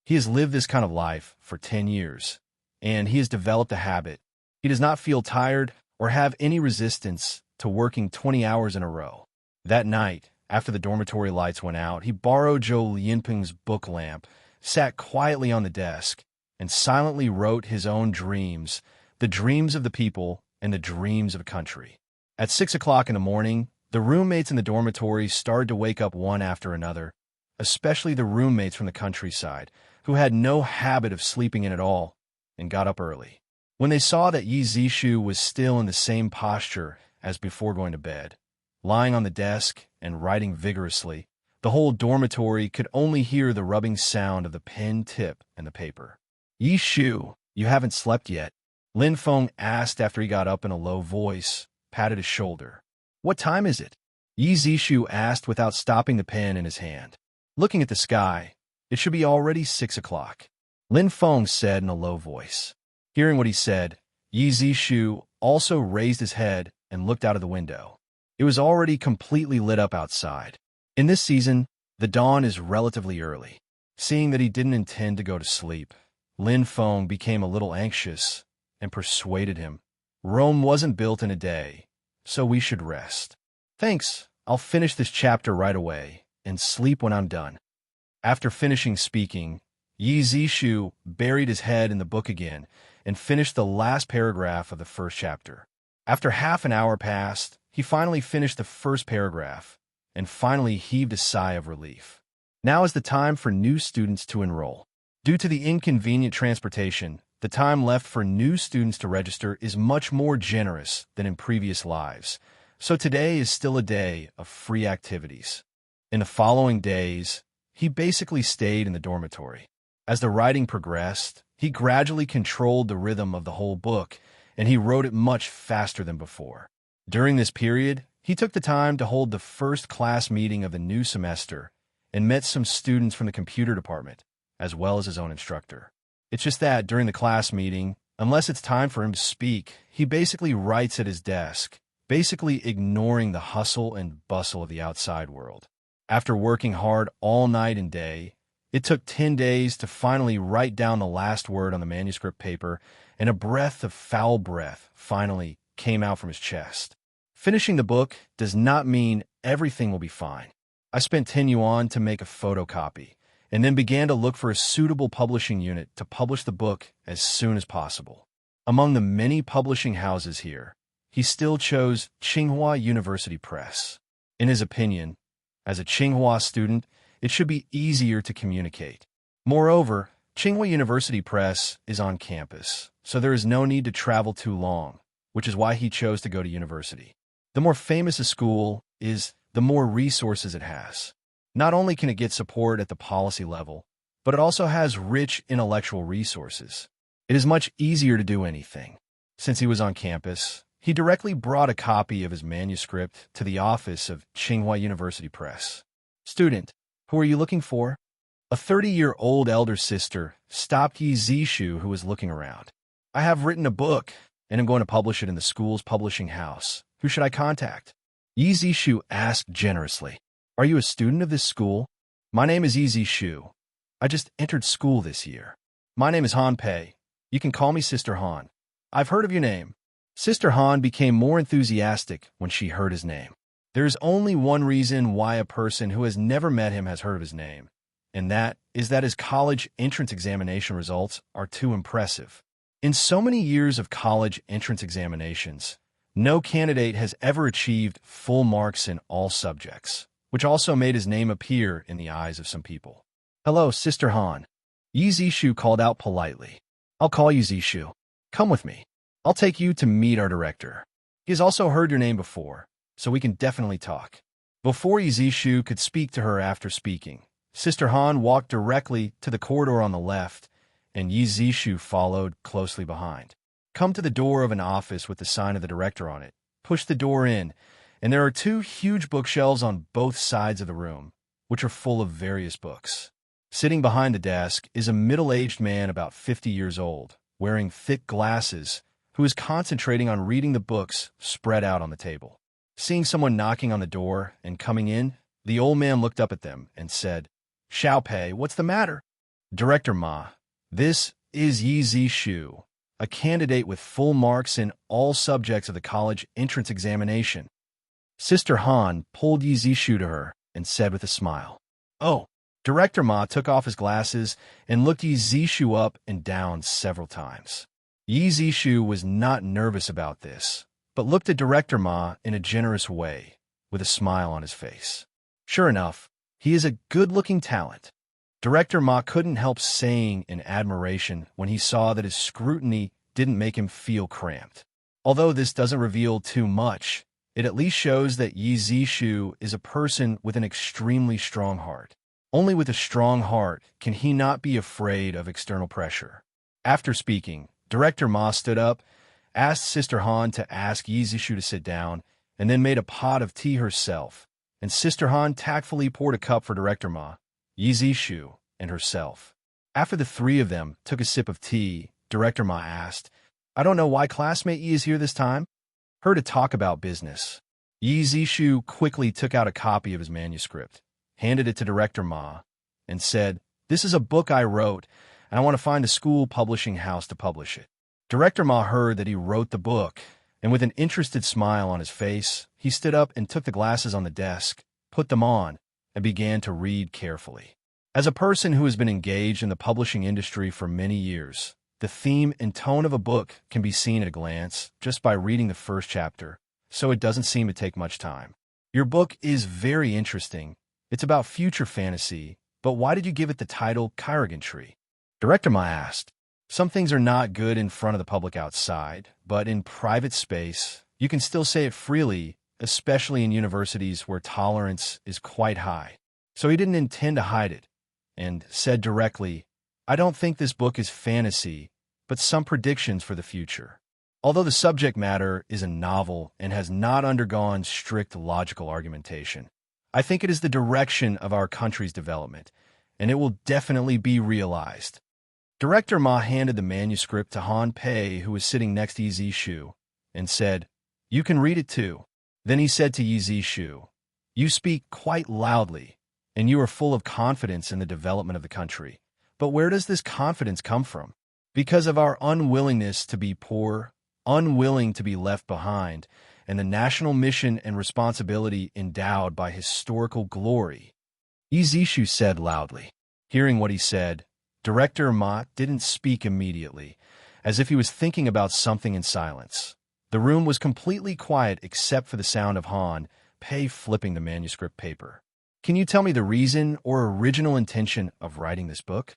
He has lived this kind of life for 10 years, and he has developed a habit. He does not feel tired or have any resistance to working 20 hours in a row. That night, after the dormitory lights went out, he borrowed Zhou Lianping's book lamp, sat quietly on the desk, and silently wrote his own dreams, the dreams of the people and the dreams of a country. At 6 o'clock in the morning, the roommates in the dormitory started to wake up one after another, especially the roommates from the countryside, who had no habit of sleeping in at all, and got up early. When they saw that Yi Zishu was still in the same posture as before going to bed, lying on the desk and writing vigorously, the whole dormitory could only hear the rubbing sound of the pen tip and the paper. "Yi Shu, you haven't slept yet?" Lin Feng asked after he got up in a low voice, patted his shoulder. "What time is it?" Yi Zishu asked without stopping the pen in his hand. Looking at the sky, "It should be already 6 o'clock." Lin Feng said in a low voice. Hearing what he said, Yi Zishu also raised his head and looked out of the window. It was already completely lit up outside. In this season, the dawn is relatively early. Seeing that he didn't intend to go to sleep, Lin Feng became a little anxious and persuaded him. "Rome wasn't built in a day, so we should rest." "Thanks, I'll finish this chapter right away and sleep when I'm done." After finishing speaking, Yi Zishu buried his head in the book again and finished the last paragraph of the first chapter. After half an hour passed, he finally finished the first paragraph and finally heaved a sigh of relief. Now is the time for new students to enroll. Due to the inconvenient transportation, the time left for new students to register is much more generous than in previous lives, so today is still a day of free activities. In the following days, he basically stayed in the dormitory. As the writing progressed, he gradually controlled the rhythm of the whole book, and he wrote it much faster than before. During this period, he took the time to hold the first class meeting of the new semester and met some students from the computer department, as well as his own instructor. It's just that during the class meeting, unless it's time for him to speak, he basically writes at his desk, basically ignoring the hustle and bustle of the outside world. After working hard all night and day, it took 10 days to finally write down the last word on the manuscript paper, and a breath of foul breath finally came out from his chest. Finishing the book does not mean everything will be fine. I spent 10 yuan to make a photocopy, and then began to look for a suitable publishing unit to publish the book as soon as possible. Among the many publishing houses here, he still chose Tsinghua University Press. In his opinion, as a Tsinghua student, it should be easier to communicate. Moreover, Tsinghua University Press is on campus, so there is no need to travel too long, which is why he chose to go to university. The more famous a school is the more resources it has. Not only can it get support at the policy level, but it also has rich intellectual resources. It is much easier to do anything. Since he was on campus, he directly brought a copy of his manuscript to the office of Tsinghua University Press. "Student, who are you looking for?" A 30-year-old elder sister stopped Yi Zishu, who was looking around. "I have written a book, and am going to publish it in the school's publishing house. Who should I contact?" Yi Zishu asked generously. "Are you a student of this school?" "My name is Yi Zishu. I just entered school this year." "My name is Han Pei. You can call me Sister Han. I've heard of your name." Sister Han became more enthusiastic when she heard his name. There is only one reason why a person who has never met him has heard of his name, and that is that his college entrance examination results are too impressive. In so many years of college entrance examinations, no candidate has ever achieved full marks in all subjects, which also made his name appear in the eyes of some people. "Hello, Sister Han." Yi Zishu called out politely. "I'll call you Zishu. Come with me. I'll take you to meet our director. He has also heard your name before, so we can definitely talk." Before Yi Zishu could speak to her after speaking, Sister Han walked directly to the corridor on the left, and Yi Zishu followed closely behind. Come to the door of an office with the sign of the director on it. Push the door in, and there are two huge bookshelves on both sides of the room, which are full of various books. Sitting behind the desk is a middle-aged man about 50 years old, wearing thick glasses, who is concentrating on reading the books spread out on the table. Seeing someone knocking on the door and coming in, the old man looked up at them and said, "Xiao Pei, what's the matter?" "Director Ma, this is Yi Zishu, a candidate with full marks in all subjects of the college entrance examination." Sister Han pulled Yi Zishu to her and said with a smile, "Oh." Director Ma took off his glasses and looked Yi Zishu up and down several times. Yi Zishu was not nervous about this, but looked at Director Ma in a generous way, with a smile on his face. Sure enough, he is a good-looking talent. Director Ma couldn't help saying in admiration when he saw that his scrutiny didn't make him feel cramped. Although this doesn't reveal too much, it at least shows that Yi Zishu is a person with an extremely strong heart. Only with a strong heart can he not be afraid of external pressure. After speaking, Director Ma stood up, asked Sister Han to ask Yi Zishu to sit down, and then made a pot of tea herself, and Sister Han tactfully poured a cup for Director Ma, Yi Zishu, and herself. After the three of them took a sip of tea, Director Ma asked, "I don't know why classmate Yi is here this time?" "Her to talk about business." Yi Zishu quickly took out a copy of his manuscript, handed it to Director Ma, and said, "This is a book I wrote, and I want to find a school publishing house to publish it." Director Ma heard that he wrote the book, and with an interested smile on his face, he stood up and took the glasses on the desk, put them on, and began to read carefully. As a person who has been engaged in the publishing industry for many years, the theme and tone of a book can be seen at a glance just by reading the first chapter, so it doesn't seem to take much time. Your book is very interesting. It's about future fantasy, but why did you give it the title Kairogan Tree? Director Ma asked. Some things are not good in front of the public outside, but in private space, you can still say it freely, especially in universities where tolerance is quite high. So he didn't intend to hide it, and said directly, "I don't think this book is fantasy, but some predictions for the future." Although the subject matter is a novel and has not undergone strict logical argumentation, I think it is the direction of our country's development, and it will definitely be realized. Director Ma handed the manuscript to Han Pei, who was sitting next to Yi Zishu, and said, "You can read it too." Then he said to Yi Zishu, "You speak quite loudly, and you are full of confidence in the development of the country. But where does this confidence come from? Because of our unwillingness to be poor, unwilling to be left behind, and the national mission and responsibility endowed by historical glory," Yi Zishu said loudly. Hearing what he said, Director Ma didn't speak immediately, as if he was thinking about something in silence. The room was completely quiet except for the sound of Han Pei flipping the manuscript paper. "Can you tell me the reason or original intention of writing this book?"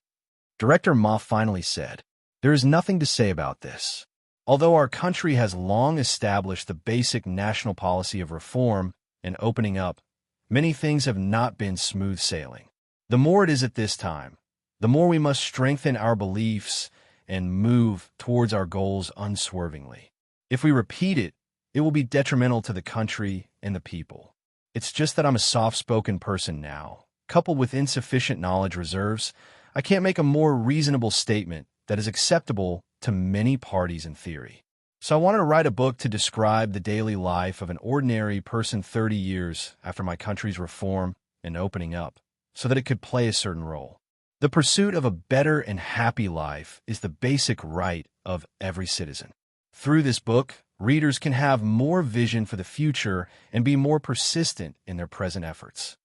Director Ma finally said, "There is nothing to say about this. Although our country has long established the basic national policy of reform and opening up, many things have not been smooth sailing. The more it is at this time, the more we must strengthen our beliefs and move towards our goals unswervingly. If we repeat it, it will be detrimental to the country and the people. It's just that I'm a soft-spoken person now. Coupled with insufficient knowledge reserves, I can't make a more reasonable statement that is acceptable to many parties in theory. So I wanted to write a book to describe the daily life of an ordinary person 30 years after my country's reform and opening up, so that it could play a certain role. The pursuit of a better and happy life is the basic right of every citizen. Through this book, readers can have more vision for the future and be more persistent in their present efforts.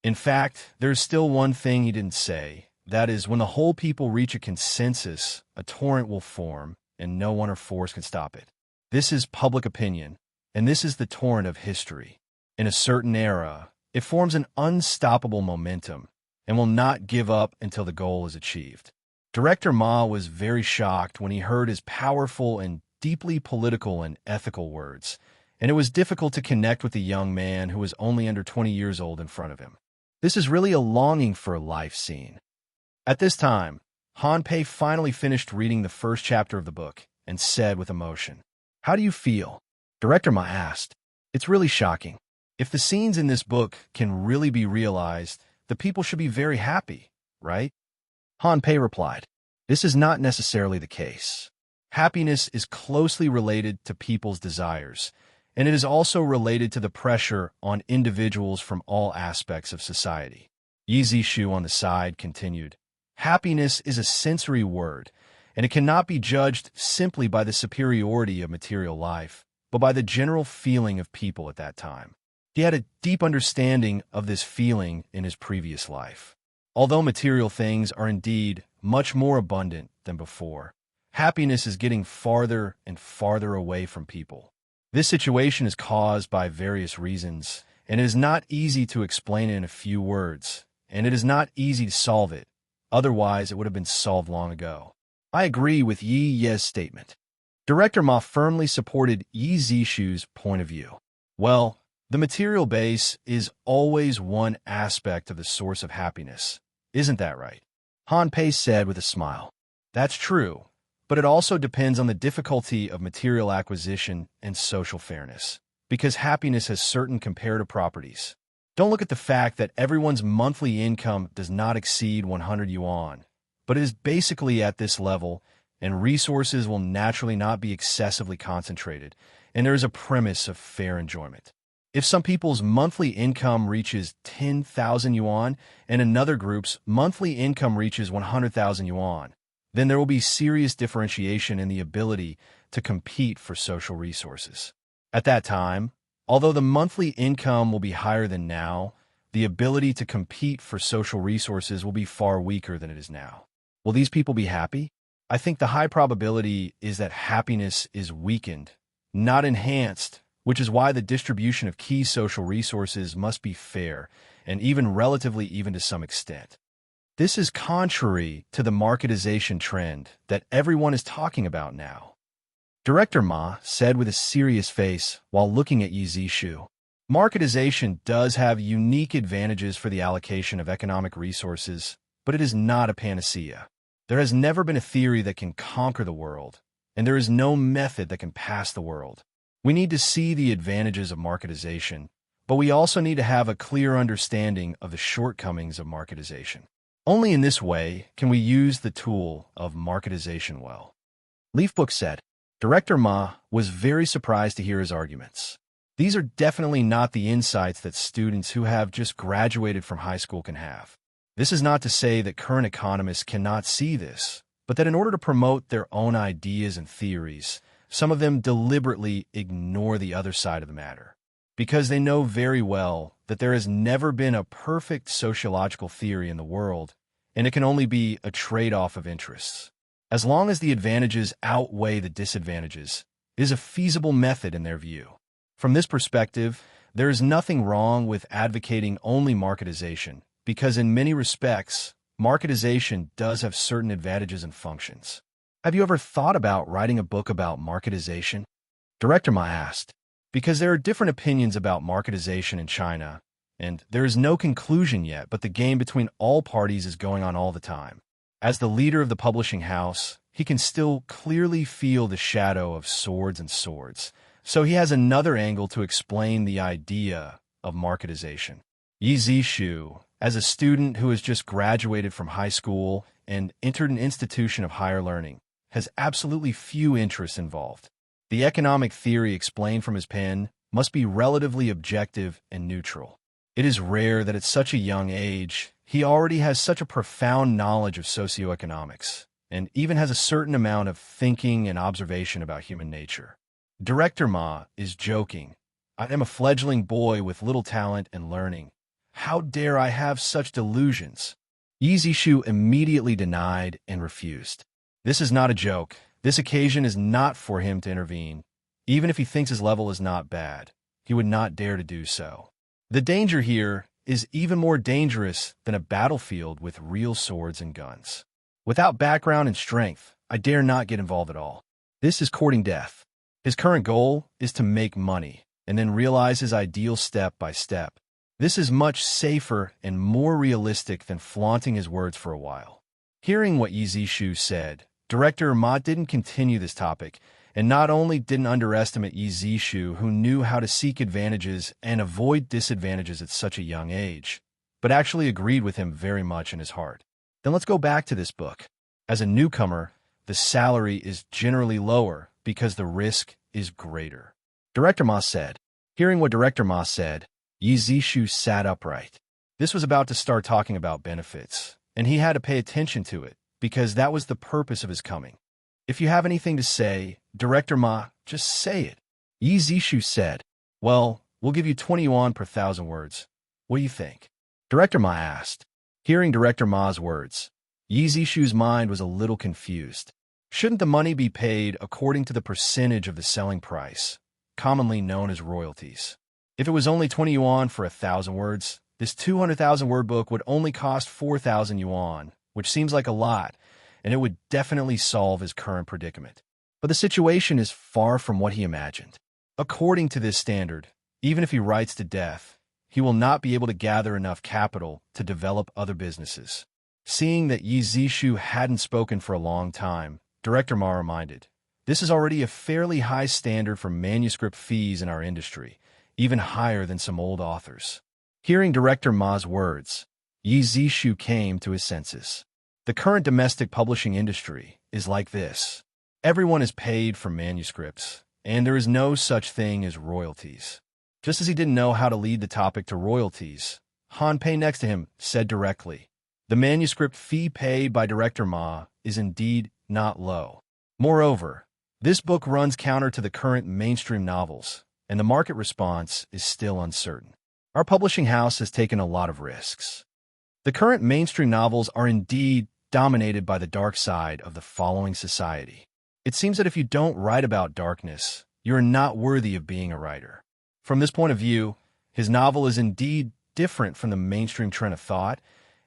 In fact, there's still one thing he didn't say. That is, when the whole people reach a consensus, a torrent will form, and no one or force can stop it. This is public opinion, and this is the torrent of history. In a certain era, it forms an unstoppable momentum and will not give up until the goal is achieved. Director Ma was very shocked when he heard his powerful and deeply political and ethical words, and it was difficult to connect with the young man who was only under 20 years old in front of him. This is really a longing for a life scene. At this time, Han Pei finally finished reading the first chapter of the book and said with emotion, "How do you feel?" Director Ma asked. "It's really shocking. If the scenes in this book can really be realized, the people should be very happy, right?" Han Pei replied, "This is not necessarily the case. Happiness is closely related to people's desires, and it is also related to the pressure on individuals from all aspects of society." Yi Zishu on the side continued, "Happiness is a sensory word, and it cannot be judged simply by the superiority of material life, but by the general feeling of people at that time." He had a deep understanding of this feeling in his previous life. Although material things are indeed much more abundant than before, happiness is getting farther and farther away from people. This situation is caused by various reasons, and it is not easy to explain it in a few words, and it is not easy to solve it. Otherwise, it would have been solved long ago. I agree with Yi Ye's statement. Director Ma firmly supported Yi Zishu's point of view. Well, the material base is always one aspect of the source of happiness. Isn't that right? Han Pei said with a smile. That's true, but it also depends on the difficulty of material acquisition and social fairness, because happiness has certain comparative properties. Don't look at the fact that everyone's monthly income does not exceed 100 yuan, but it is basically at this level, and resources will naturally not be excessively concentrated, and there is a premise of fair enjoyment. If some people's monthly income reaches 10,000 yuan and another group's monthly income reaches 100,000 yuan, then there will be serious differentiation in the ability to compete for social resources. At that time, although the monthly income will be higher than now, the ability to compete for social resources will be far weaker than it is now. Will these people be happy? I think the high probability is that happiness is weakened, not enhanced, which is why the distribution of key social resources must be fair and even relatively even to some extent. This is contrary to the marketization trend that everyone is talking about now. Director Ma said with a serious face while looking at Yi Zishu. Marketization does have unique advantages for the allocation of economic resources, but it is not a panacea. There has never been a theory that can conquer the world, and there is no method that can pass the world. We need to see the advantages of marketization, but we also need to have a clear understanding of the shortcomings of marketization. Only in this way can we use the tool of marketization well. Leafbook said. Director Ma was very surprised to hear his arguments. These are definitely not the insights that students who have just graduated from high school can have. This is not to say that current economists cannot see this, but that in order to promote their own ideas and theories, some of them deliberately ignore the other side of the matter, because they know very well that there has never been a perfect sociological theory in the world, and it can only be a trade-off of interests. As long as the advantages outweigh the disadvantages, it is a feasible method in their view. From this perspective, there is nothing wrong with advocating only marketization, because in many respects, marketization does have certain advantages and functions. Have you ever thought about writing a book about marketization? Director Ma asked. Because there are different opinions about marketization in China, and there is no conclusion yet, but the game between all parties is going on all the time. As the leader of the publishing house, he can still clearly feel the shadow of swords and swords, so he has another angle to explain the idea of marketization. Yi Zishu, as a student who has just graduated from high school and entered an institution of higher learning, has absolutely few interests involved. The economic theory explained from his pen must be relatively objective and neutral. It is rare that at such a young age, he already has such a profound knowledge of socioeconomics, and even has a certain amount of thinking and observation about human nature. Director Ma is joking. I am a fledgling boy with little talent and learning. How dare I have such delusions? Yi Zishu immediately denied and refused. This is not a joke. This occasion is not for him to intervene. Even if he thinks his level is not bad, he would not dare to do so. The danger here is even more dangerous than a battlefield with real swords and guns. Without background and strength, I dare not get involved at all. This is courting death. His current goal is to make money, and then realize his ideal step by step. This is much safer and more realistic than flaunting his words for a while. Hearing what Yi Zishu said, Director Ma didn't continue this topic, and not only didn't underestimate Yi Zishu, who knew how to seek advantages and avoid disadvantages at such a young age, but actually agreed with him very much in his heart. Then let's go back to this book. As a newcomer, the salary is generally lower because the risk is greater. Director Ma said. Hearing what Director Ma said, Yi Zishu sat upright. This was about to start talking about benefits, and he had to pay attention to it, because that was the purpose of his coming. If you have anything to say, Director Ma, just say it. Yi Zishu said, well, we'll give you 20 yuan per 1,000 words. What do you think? Director Ma asked. Hearing Director Ma's words, Yi Zishu's mind was a little confused. Shouldn't the money be paid according to the percentage of the selling price, commonly known as royalties? If it was only 20 yuan for 1,000 words, this 200,000 word book would only cost 4,000 yuan, which seems like a lot, and it would definitely solve his current predicament. But the situation is far from what he imagined. According to this standard, even if he writes to death, he will not be able to gather enough capital to develop other businesses. Seeing that Yi Zishu hadn't spoken for a long time, Director Ma reminded, this is already a fairly high standard for manuscript fees in our industry, even higher than some old authors. Hearing Director Ma's words, Yi Zishu came to his senses. The current domestic publishing industry is like this. Everyone is paid for manuscripts, and there is no such thing as royalties. Just as he didn't know how to lead the topic to royalties, Han Pei next to him said directly, the manuscript fee paid by Director Ma is indeed not low. Moreover, this book runs counter to the current mainstream novels, and the market response is still uncertain. Our publishing house has taken a lot of risks. The current mainstream novels are indeed dominated by the dark side of the following society. It seems that if you don't write about darkness, you are not worthy of being a writer. From this point of view, his novel is indeed different from the mainstream trend of thought,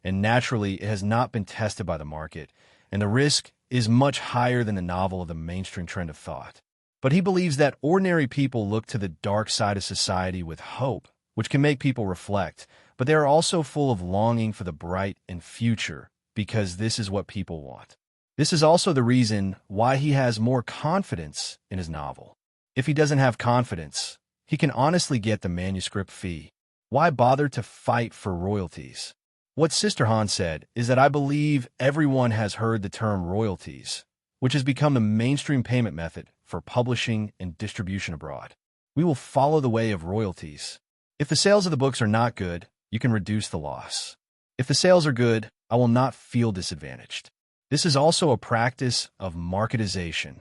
and naturally it has not been tested by the market, and the risk is much higher than the novel of the mainstream trend of thought. But he believes that ordinary people look to the dark side of society with hope, which can make people reflect, but they are also full of longing for the bright and future, because this is what people want. This is also the reason why he has more confidence in his novel. If he doesn't have confidence, he can honestly get the manuscript fee. Why bother to fight for royalties? What Sister Han said is that I believe everyone has heard the term royalties, which has become the mainstream payment method for publishing and distribution abroad. We will follow the way of royalties. If the sales of the books are not good, you can reduce the loss. If the sales are good, I will not feel disadvantaged. This is also a practice of marketization.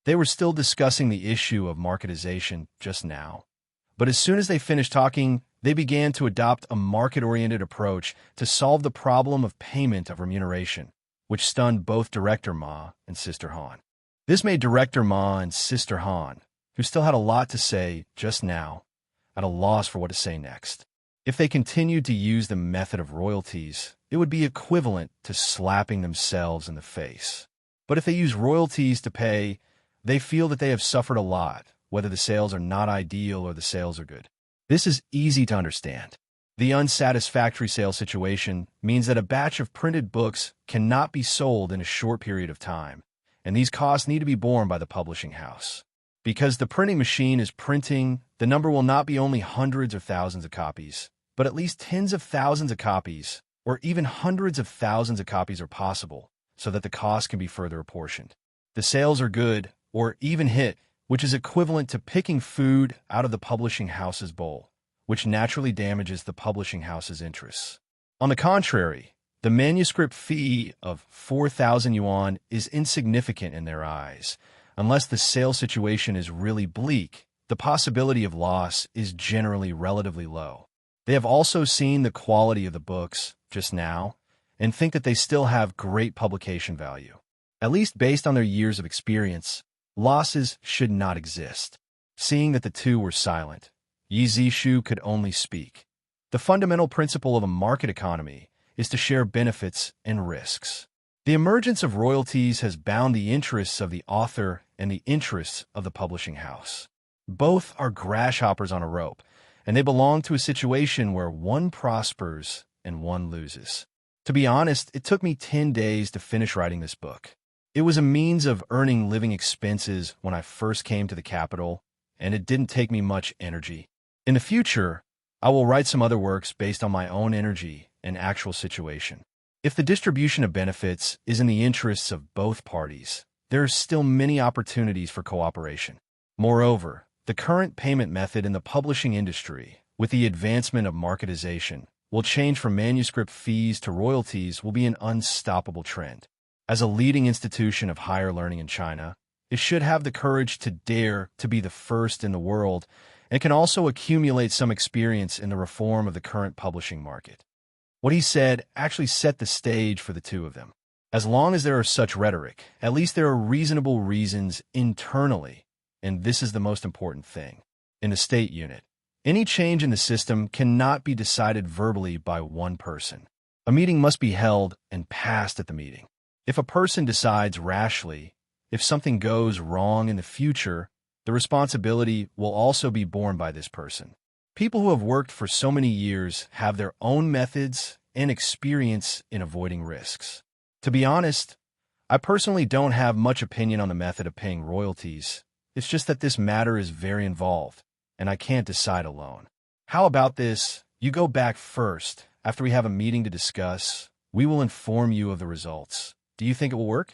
They were still discussing the issue of marketization just now. But as soon as they finished talking, they began to adopt a market-oriented approach to solve the problem of payment of remuneration, which stunned both Director Ma and Sister Han. This made Director Ma and Sister Han, who still had a lot to say just now, at a loss for what to say next. If they continued to use the method of royalties, it would be equivalent to slapping themselves in the face. But if they use royalties to pay, they feel that they have suffered a lot, whether the sales are not ideal or the sales are good. This is easy to understand. The unsatisfactory sale situation means that a batch of printed books cannot be sold in a short period of time, and these costs need to be borne by the publishing house. Because the printing machine is printing, the number will not be only hundreds or thousands of copies, but at least tens of thousands of copies, or even hundreds of thousands of copies are possible, so that the cost can be further apportioned. The sales are good, or even hit, which is equivalent to picking food out of the publishing house's bowl, which naturally damages the publishing house's interests. On the contrary, the manuscript fee of 4,000 yuan is insignificant in their eyes. Unless the sale situation is really bleak, the possibility of loss is generally relatively low. They have also seen the quality of the books just now and think that they still have great publication value. At least based on their years of experience, losses should not exist. Seeing that the two were silent, Yi Zishu could only speak. The fundamental principle of a market economy is to share benefits and risks. The emergence of royalties has bound the interests of the author and the interests of the publishing house. Both are grasshoppers on a rope, and they belong to a situation where one prospers and one loses. To be honest, it took me 10 days to finish writing this book. It was a means of earning living expenses when I first came to the capital, and it didn't take me much energy. In the future, I will write some other works based on my own energy and actual situation. If the distribution of benefits is in the interests of both parties, there are still many opportunities for cooperation. Moreover, the current payment method in the publishing industry, with the advancement of marketization, will change from manuscript fees to royalties will be an unstoppable trend. As a leading institution of higher learning in China, it should have the courage to dare to be the first in the world and can also accumulate some experience in the reform of the current publishing market. What he said actually set the stage for the two of them. As long as there are such rhetoric, at least there are reasonable reasons internally, and this is the most important thing. In the state unit, any change in the system cannot be decided verbally by one person. A meeting must be held and passed at the meeting. If a person decides rashly, if something goes wrong in the future, the responsibility will also be borne by this person. People who have worked for so many years have their own methods and experience in avoiding risks. To be honest, I personally don't have much opinion on the method of paying royalties. It's just that this matter is very involved, and I can't decide alone. How about this? You go back first. After we have a meeting to discuss, we will inform you of the results. Do you think it will work?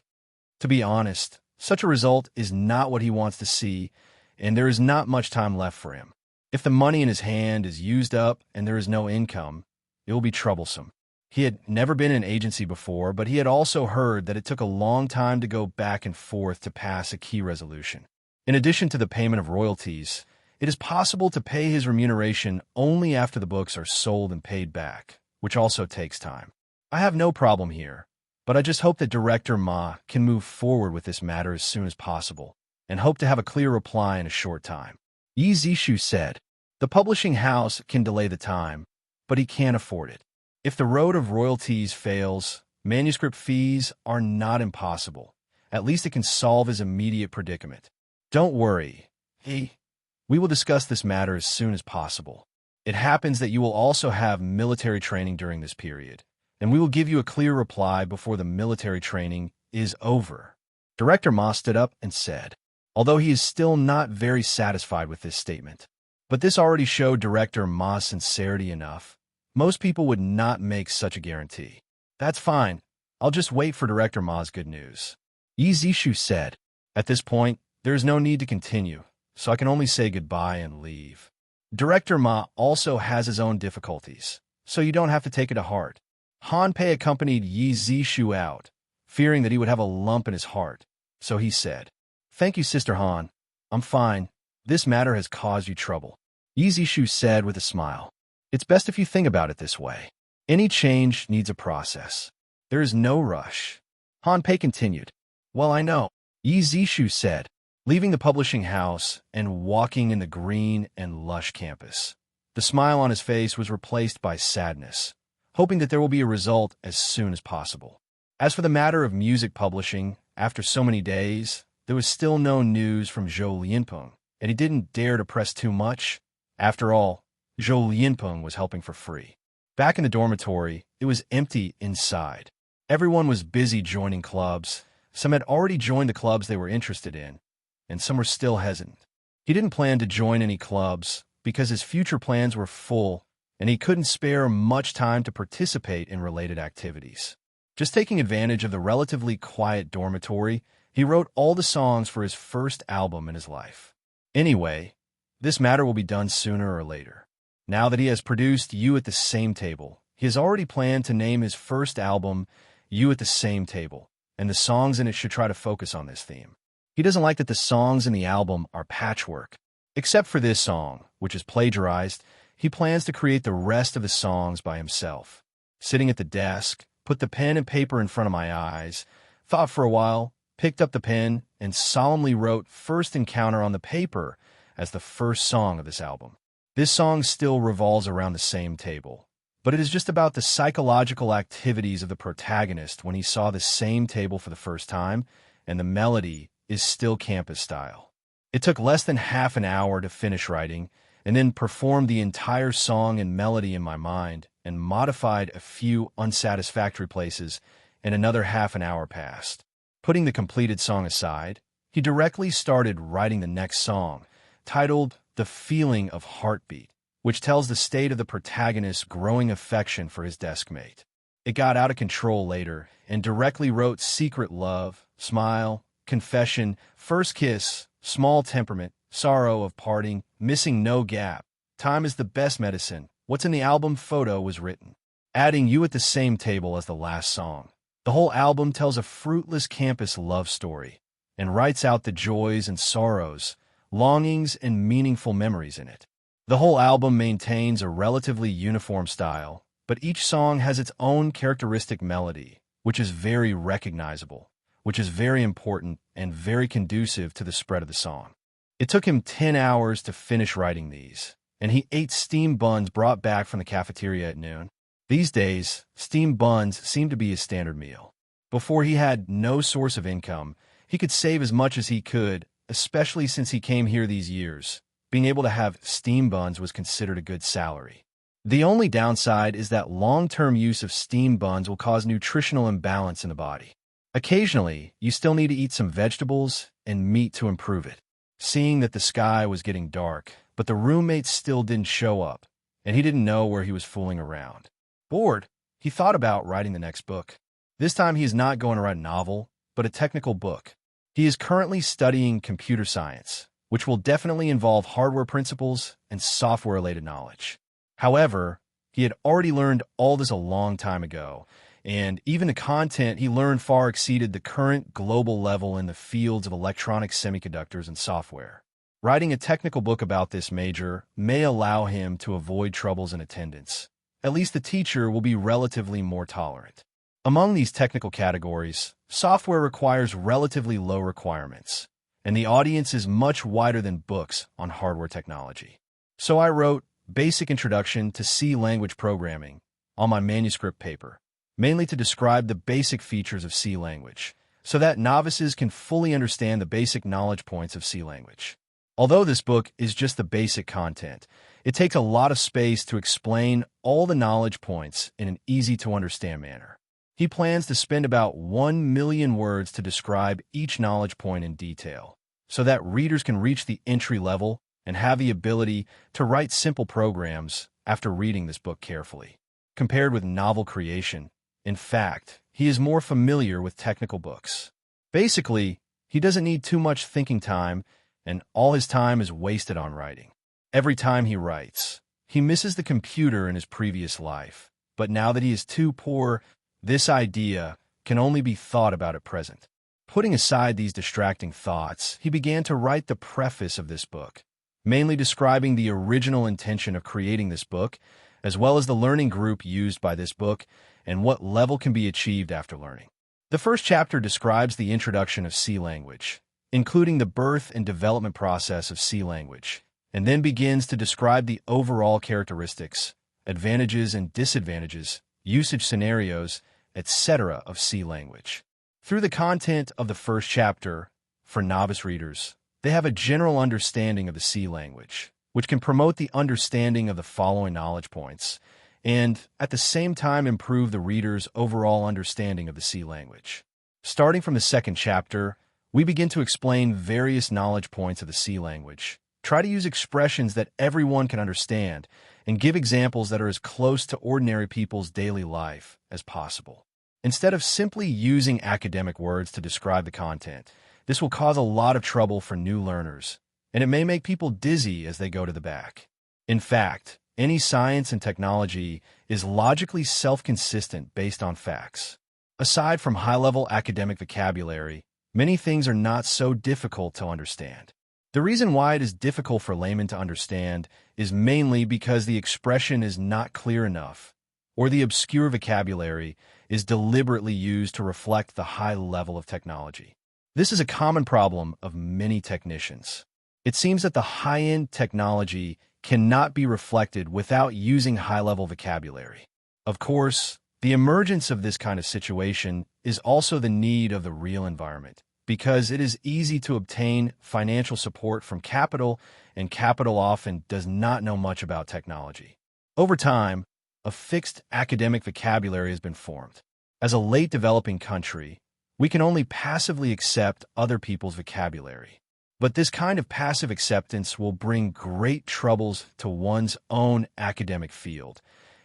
To be honest, such a result is not what he wants to see, and there is not much time left for him. If the money in his hand is used up and there is no income, it will be troublesome. He had never been in an agency before, but he had also heard that it took a long time to go back and forth to pass a key resolution. In addition to the payment of royalties, it is possible to pay his remuneration only after the books are sold and paid back, which also takes time. I have no problem here, but I just hope that Director Ma can move forward with this matter as soon as possible, and hope to have a clear reply in a short time. Yi Zishu said, the publishing house can delay the time, but he can't afford it. If the road of royalties fails, manuscript fees are not impossible. At least it can solve his immediate predicament. Don't worry. We will discuss this matter as soon as possible. It happens that you will also have military training during this period, and we will give you a clear reply before the military training is over. Director Ma stood up and said, although he is still not very satisfied with this statement. But this already showed Director Ma's sincerity enough. Most people would not make such a guarantee. That's fine. I'll just wait for Director Ma's good news. Yi Zishu said, at this point, there is no need to continue, so I can only say goodbye and leave. Director Ma also has his own difficulties, so you don't have to take it to heart. Han Pei accompanied Yi Zishu out, fearing that he would have a lump in his heart, so he said, thank you, Sister Han. I'm fine. This matter has caused you trouble. Yi Zishu said with a smile. It's best if you think about it this way. Any change needs a process. There is no rush. Han Pei continued. Well, I know, Yi Zishu said, leaving the publishing house and walking in the green and lush campus. The smile on his face was replaced by sadness, hoping that there will be a result as soon as possible. As for the matter of music publishing, after so many days, there was still no news from Zhou Lianpeng, and he didn't dare to press too much. After all, Zhou Lianpeng was helping for free. Back in the dormitory, it was empty inside. Everyone was busy joining clubs. Some had already joined the clubs they were interested in, and some were still hesitant. He didn't plan to join any clubs because his future plans were full, and he couldn't spare much time to participate in related activities. Just taking advantage of the relatively quiet dormitory, he wrote all the songs for his first album in his life. Anyway, this matter will be done sooner or later. Now that he has produced You at the Same Table, he has already planned to name his first album You at the Same Table, and the songs in it should try to focus on this theme. He doesn't like that the songs in the album are patchwork. Except for this song, which is plagiarized, he plans to create the rest of the songs by himself. Sitting at the desk, put the pen and paper in front of my eyes, thought for a while, picked up the pen, and solemnly wrote First Encounter on the paper as the first song of this album. This song still revolves around the same table, but it is just about the psychological activities of the protagonist when he saw the same table for the first time, and the melody is still campus style. It took less than half an hour to finish writing, and then performed the entire song and melody in my mind, and modified a few unsatisfactory places, and another half an hour passed. Putting the completed song aside, he directly started writing the next song, titled The Feeling of Heartbeat, which tells the state of the protagonist's growing affection for his deskmate. It got out of control later, and directly wrote Secret Love, Smile, Confession, First Kiss, Small Temperament, Sorrow of Parting, Missing No Gap, Time is the Best Medicine, What's in the Album Photo was written, adding You at the Same Table as the last song. The whole album tells a fruitless campus love story and writes out the joys and sorrows, longings and meaningful memories in it. The whole album maintains a relatively uniform style, but each song has its own characteristic melody, which is very recognizable, which is very important and very conducive to the spread of the song. It took him 10 hours to finish writing these, and he ate steamed buns brought back from the cafeteria at noon. These days, steamed buns seemed to be his standard meal. Before he had no source of income, he could save as much as he could, especially since he came here these years. Being able to have steamed buns was considered a good salary. The only downside is that long-term use of steamed buns will cause nutritional imbalance in the body. Occasionally, you still need to eat some vegetables and meat to improve it. Seeing that the sky was getting dark, but the roommates still didn't show up, and he didn't know where he was fooling around. Bored, he thought about writing the next book. This time he is not going to write a novel, but a technical book. He is currently studying computer science, which will definitely involve hardware principles and software-related knowledge. However, he had already learned all this a long time ago, and even the content he learned far exceeded the current global level in the fields of electronic semiconductors and software. Writing a technical book about this major may allow him to avoid troubles in attendance. At least the teacher will be relatively more tolerant. Among these technical categories, software requires relatively low requirements, and the audience is much wider than books on hardware technology. So I wrote Basic Introduction to C Language Programming on my manuscript paper, mainly to describe the basic features of C language, so that novices can fully understand the basic knowledge points of C language. Although this book is just the basic content, it takes a lot of space to explain all the knowledge points in an easy-to-understand manner. He plans to spend about 1 million words to describe each knowledge point in detail, so that readers can reach the entry level and have the ability to write simple programs after reading this book carefully. Compared with novel creation, in fact, he is more familiar with technical books. Basically, he doesn't need too much thinking time, and all his time is wasted on writing. Every time he writes, he misses the computer in his previous life, but now that he is too poor, this idea can only be thought about at present. Putting aside these distracting thoughts, he began to write the preface of this book, mainly describing the original intention of creating this book, as well as the learning group used by this book and what level can be achieved after learning. The first chapter describes the introduction of C language, including the birth and development process of C language, and then begins to describe the overall characteristics, advantages and disadvantages, usage scenarios, etc. of C language. Through the content of the first chapter, for novice readers, they have a general understanding of the C language, which can promote the understanding of the following knowledge points, and at the same time improve the reader's overall understanding of the C language. Starting from the second chapter, we begin to explain various knowledge points of the C language. Try to use expressions that everyone can understand, and give examples that are as close to ordinary people's daily life as possible. Instead of simply using academic words to describe the content, this will cause a lot of trouble for new learners, and it may make people dizzy as they go to the back. In fact, any science and technology is logically self-consistent based on facts. Aside from high-level academic vocabulary, many things are not so difficult to understand. The reason why it is difficult for laymen to understand is mainly because the expression is not clear enough, or the obscure vocabulary is deliberately used to reflect the high level of technology. This is a common problem of many technicians. It seems that the high-end technology cannot be reflected without using high-level vocabulary. Of course, the emergence of this kind of situation is also the need of the real environment, because it is easy to obtain financial support from capital, and capital often does not know much about technology. Over time, a fixed academic vocabulary has been formed. As a late developing country, we can only passively accept other people's vocabulary. But this kind of passive acceptance will bring great troubles to one's own academic field,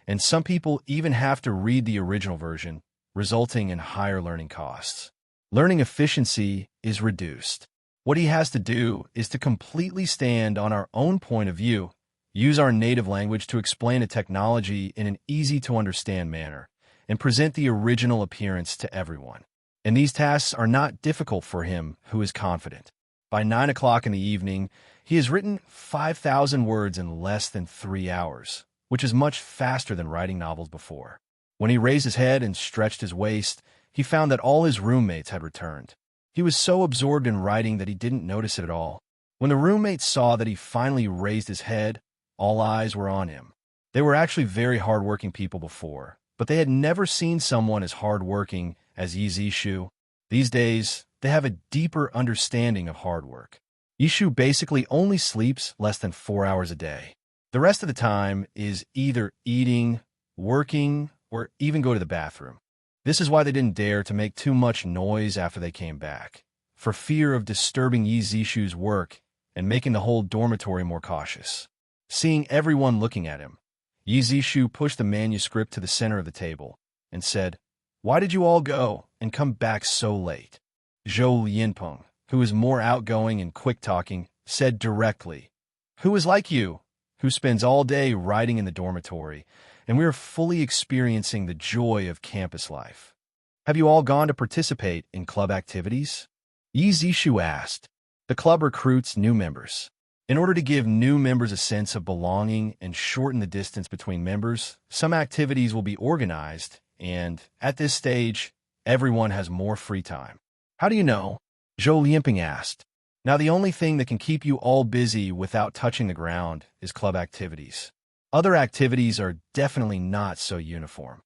and some people even have to read the original version, resulting in higher learning costs. Learning efficiency is reduced. What he has to do is to completely stand on our own point of view, use our native language to explain a technology in an easy-to-understand manner, and present the original appearance to everyone. And these tasks are not difficult for him who is confident. By 9 o'clock in the evening, he has written 5,000 words in less than 3 hours, which is much faster than writing novels before. When he raised his head and stretched his waist, he found that all his roommates had returned. He was so absorbed in writing that he didn't notice it at all. When the roommates saw that he finally raised his head, all eyes were on him. They were actually very hard-working people before, but they had never seen someone as hard-working as Yi Zishu. These days, they have a deeper understanding of hard work. Yishu basically only sleeps less than 4 hours a day. The rest of the time is either eating, working, or even go to the bathroom. This is why they didn't dare to make too much noise after they came back, for fear of disturbing Yi Zishu's work and making the whole dormitory more cautious. Seeing everyone looking at him, Yi Zishu pushed the manuscript to the center of the table and said, "Why did you all go and come back so late?" Zhou Yinpeng, who is more outgoing and quick-talking, said directly, "Who is like you, who spends all day writing in the dormitory, and we are fully experiencing the joy of campus life. Have you all gone to participate in club activities?" Yi Zishu asked. The club recruits new members. In order to give new members a sense of belonging and shorten the distance between members, some activities will be organized, and at this stage, everyone has more free time. "How do you know?" Zhou Yinping asked. "Now the only thing that can keep you all busy without touching the ground is club activities. Other activities are definitely not so uniform."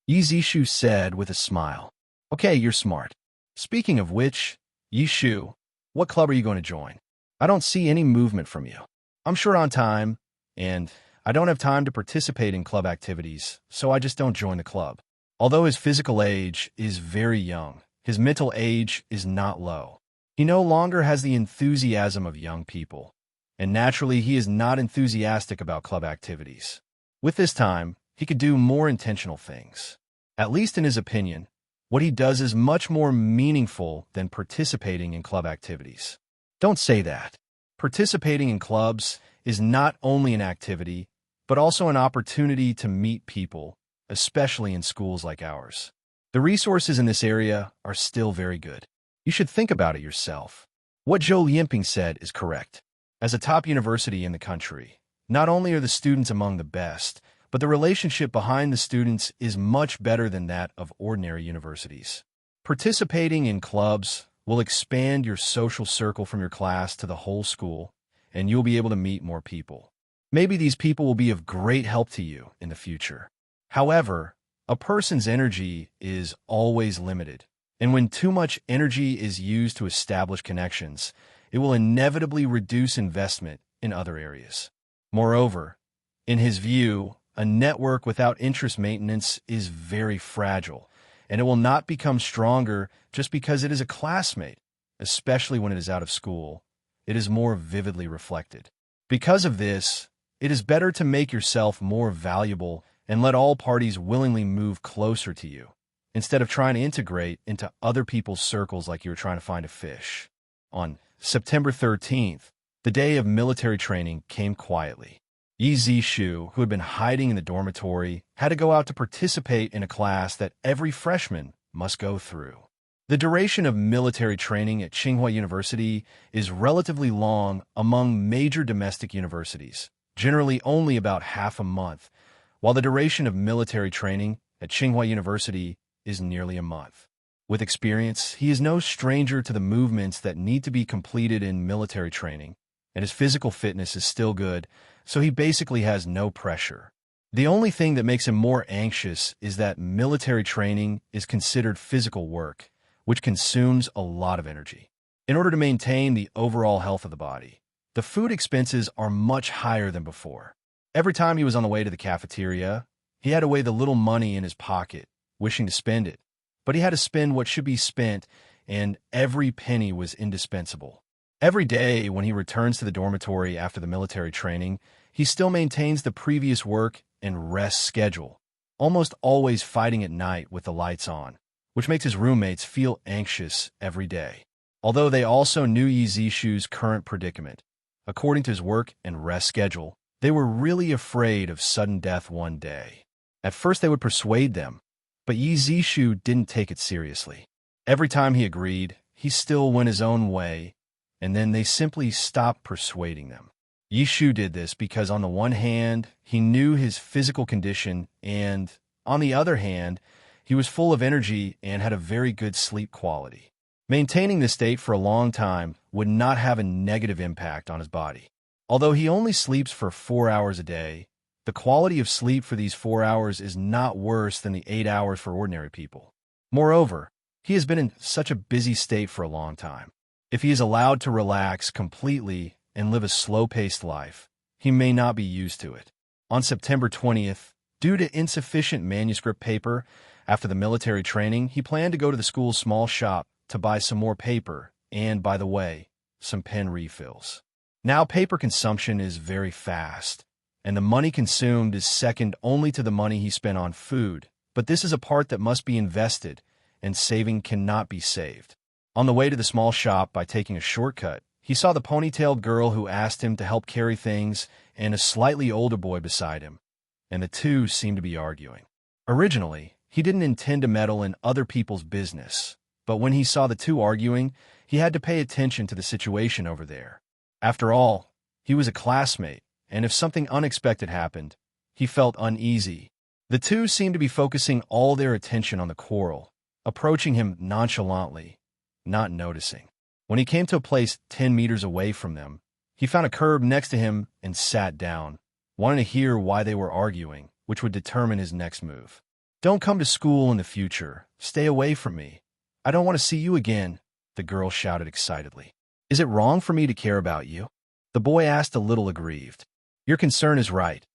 Yi Zishu said with a smile. "Okay, you're smart. Speaking of which, Yishu, what club are you going to join? I don't see any movement from you. I'm short on time, and I don't have time to participate in club activities, so I just don't join the club." Although his physical age is very young, his mental age is not low. He no longer has the enthusiasm of young people, and naturally he is not enthusiastic about club activities. With this time, he could do more intentional things. At least in his opinion, what he does is much more meaningful than participating in club activities. Don't say that. Participating in clubs is not only an activity, but also an opportunity to meet people, especially in schools like ours. The resources in this area are still very good. You should think about it yourself. What Zhou Yinping said is correct. As a top university in the country, not only are the students among the best, but the relationship behind the students is much better than that of ordinary universities. Participating in clubs will expand your social circle from your class to the whole school, and you'll be able to meet more people. Maybe these people will be of great help to you in the future. However, a person's energy is always limited, and when too much energy is used to establish connections, it will inevitably reduce investment in other areas. Moreover, in his view, a network without interest maintenance is very fragile, and it will not become stronger just because it is a classmate, especially when it is out of school. It is more vividly reflected. Because of this, it is better to make yourself more valuable and let all parties willingly move closer to you, instead of trying to integrate into other people's circles like you were trying to find a fish. On September 13th, the day of military training came quietly. Yi Zishu, who had been hiding in the dormitory, had to go out to participate in a class that every freshman must go through. The duration of military training at Tsinghua University is relatively long among major domestic universities, generally only about half a month, while the duration of military training at Tsinghua University is nearly a month. With experience, he is no stranger to the movements that need to be completed in military training, and his physical fitness is still good, so he basically has no pressure. The only thing that makes him more anxious is that military training is considered physical work, which consumes a lot of energy. In order to maintain the overall health of the body, the food expenses are much higher than before. Every time he was on the way to the cafeteria, he had to weigh the little money in his pocket, wishing to spend it. But he had to spend what should be spent, and every penny was indispensable. Every day when he returns to the dormitory after the military training, he still maintains the previous work and rest schedule, almost always fighting at night with the lights on, which makes his roommates feel anxious every day. Although they also knew Yi Zishu's current predicament, according to his work and rest schedule, they were really afraid of sudden death one day. At first they would persuade them, but Yi Zishu didn't take it seriously. Every time he agreed, he still went his own way, and then they simply stopped persuading them. Yishu did this because on the one hand, he knew his physical condition, and on the other hand, he was full of energy and had a very good sleep quality. Maintaining this state for a long time would not have a negative impact on his body. Although he only sleeps for 4 hours a day, the quality of sleep for these 4 hours is not worse than the 8 hours for ordinary people. Moreover, he has been in such a busy state for a long time. If he is allowed to relax completely and live a slow-paced life, he may not be used to it. On September 20th, due to insufficient manuscript paper, after the military training, he planned to go to the school's small shop to buy some more paper and, by the way, some pen refills. Now paper consumption is very fast, and the money consumed is second only to the money he spent on food, but this is a part that must be invested, and saving cannot be saved. On the way to the small shop, by taking a shortcut, he saw the ponytailed girl who asked him to help carry things and a slightly older boy beside him, and the two seemed to be arguing. Originally, he didn't intend to meddle in other people's business, but when he saw the two arguing, he had to pay attention to the situation over there. After all, he was a classmate, and if something unexpected happened, he felt uneasy. The two seemed to be focusing all their attention on the quarrel, approaching him nonchalantly, not noticing. When he came to a place 10 meters away from them, he found a curb next to him and sat down, wanting to hear why they were arguing, which would determine his next move. "Don't come to school in the future. Stay away from me. I don't want to see you again," the girl shouted excitedly. "Is it wrong for me to care about you?" The boy asked, a little aggrieved. "Your concern is right,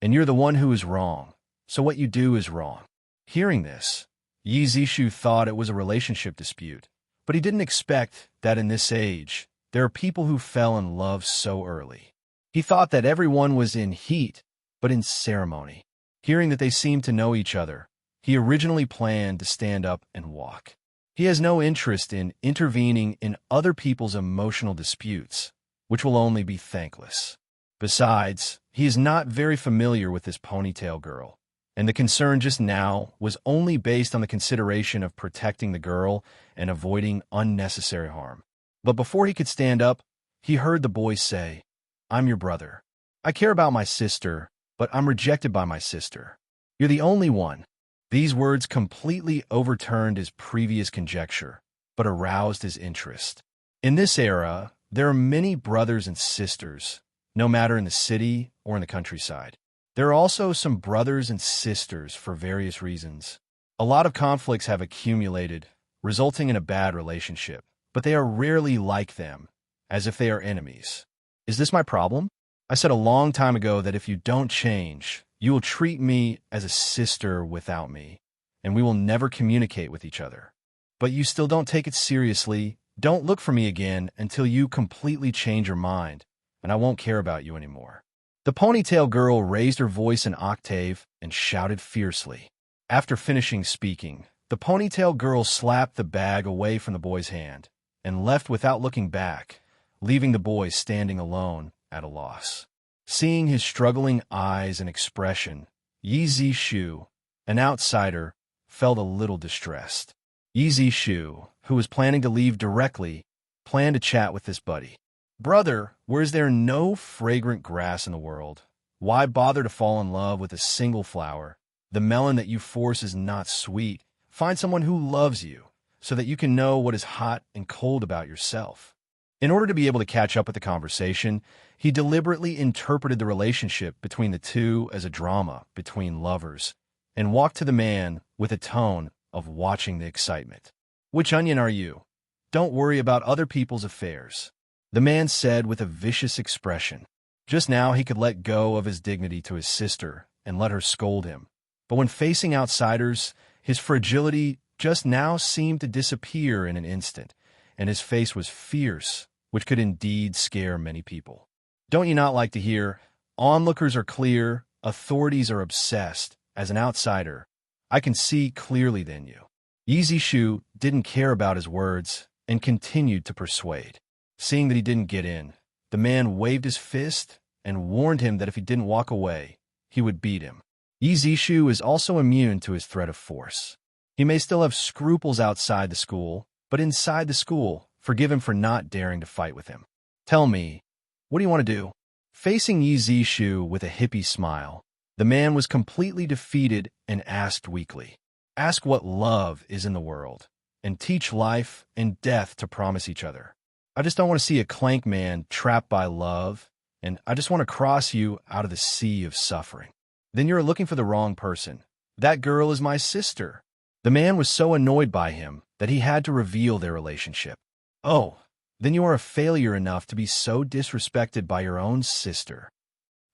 and you're the one who is wrong, so what you do is wrong." Hearing this, Yi Zishu thought it was a relationship dispute, but he didn't expect that in this age, there are people who fell in love so early. He thought that everyone was in heat, but in ceremony. Hearing that they seemed to know each other, he originally planned to stand up and walk. He has no interest in intervening in other people's emotional disputes, which will only be thankless. Besides, he is not very familiar with this ponytail girl, and the concern just now was only based on the consideration of protecting the girl and avoiding unnecessary harm. But before he could stand up, he heard the boy say, "I'm your brother. I care about my sister, but I'm rejected by my sister. You're the only one." These words completely overturned his previous conjecture, but aroused his interest. In this era, there are many brothers and sisters, no matter in the city or in the countryside. There are also some brothers and sisters for various reasons. A lot of conflicts have accumulated, resulting in a bad relationship, but they are rarely like them, as if they are enemies. Is this my problem? I said a long time ago that if you don't change, you will treat me as a sister without me, and we will never communicate with each other. But you still don't take it seriously. Don't look for me again until you completely change your mind, and I won't care about you anymore." The ponytail girl raised her voice an octave and shouted fiercely. After finishing speaking, the ponytail girl slapped the bag away from the boy's hand and left without looking back, leaving the boy standing alone at a loss. Seeing his struggling eyes and expression, Yi Zishu, an outsider, felt a little distressed. Yi Zishu, who was planning to leave directly, planned to chat with this buddy. "Brother, where is there no fragrant grass in the world? Why bother to fall in love with a single flower? The melon that you force is not sweet. Find someone who loves you, so that you can know what is hot and cold about yourself." In order to be able to catch up with the conversation, he deliberately interpreted the relationship between the two as a drama between lovers, and walked to the man with a tone of watching the excitement. "Which onion are you? Don't worry about other people's affairs," the man said with a vicious expression. Just now he could let go of his dignity to his sister and let her scold him. But when facing outsiders, his fragility just now seemed to disappear in an instant, and his face was fierce, which could indeed scare many people. Don't you not like to hear, "Onlookers are clear, authorities are obsessed. As an outsider, I can see clearly than you." Yi Zishu didn't care about his words and continued to persuade. Seeing that he didn't get in, the man waved his fist and warned him that if he didn't walk away, he would beat him. Yi Zishu is also immune to his threat of force. He may still have scruples outside the school, but inside the school, forgive him for not daring to fight with him. "Tell me, what do you want to do?" Facing Yi Zishu with a hippie smile, the man was completely defeated and asked weakly, "Ask what love is in the world, and teach life and death to promise each other. I just don't want to see a clank man trapped by love, and I just want to cross you out of the sea of suffering." "Then you're looking for the wrong person. That girl is my sister." The man was so annoyed by him that he had to reveal their relationship. "Oh, then you are a failure enough to be so disrespected by your own sister."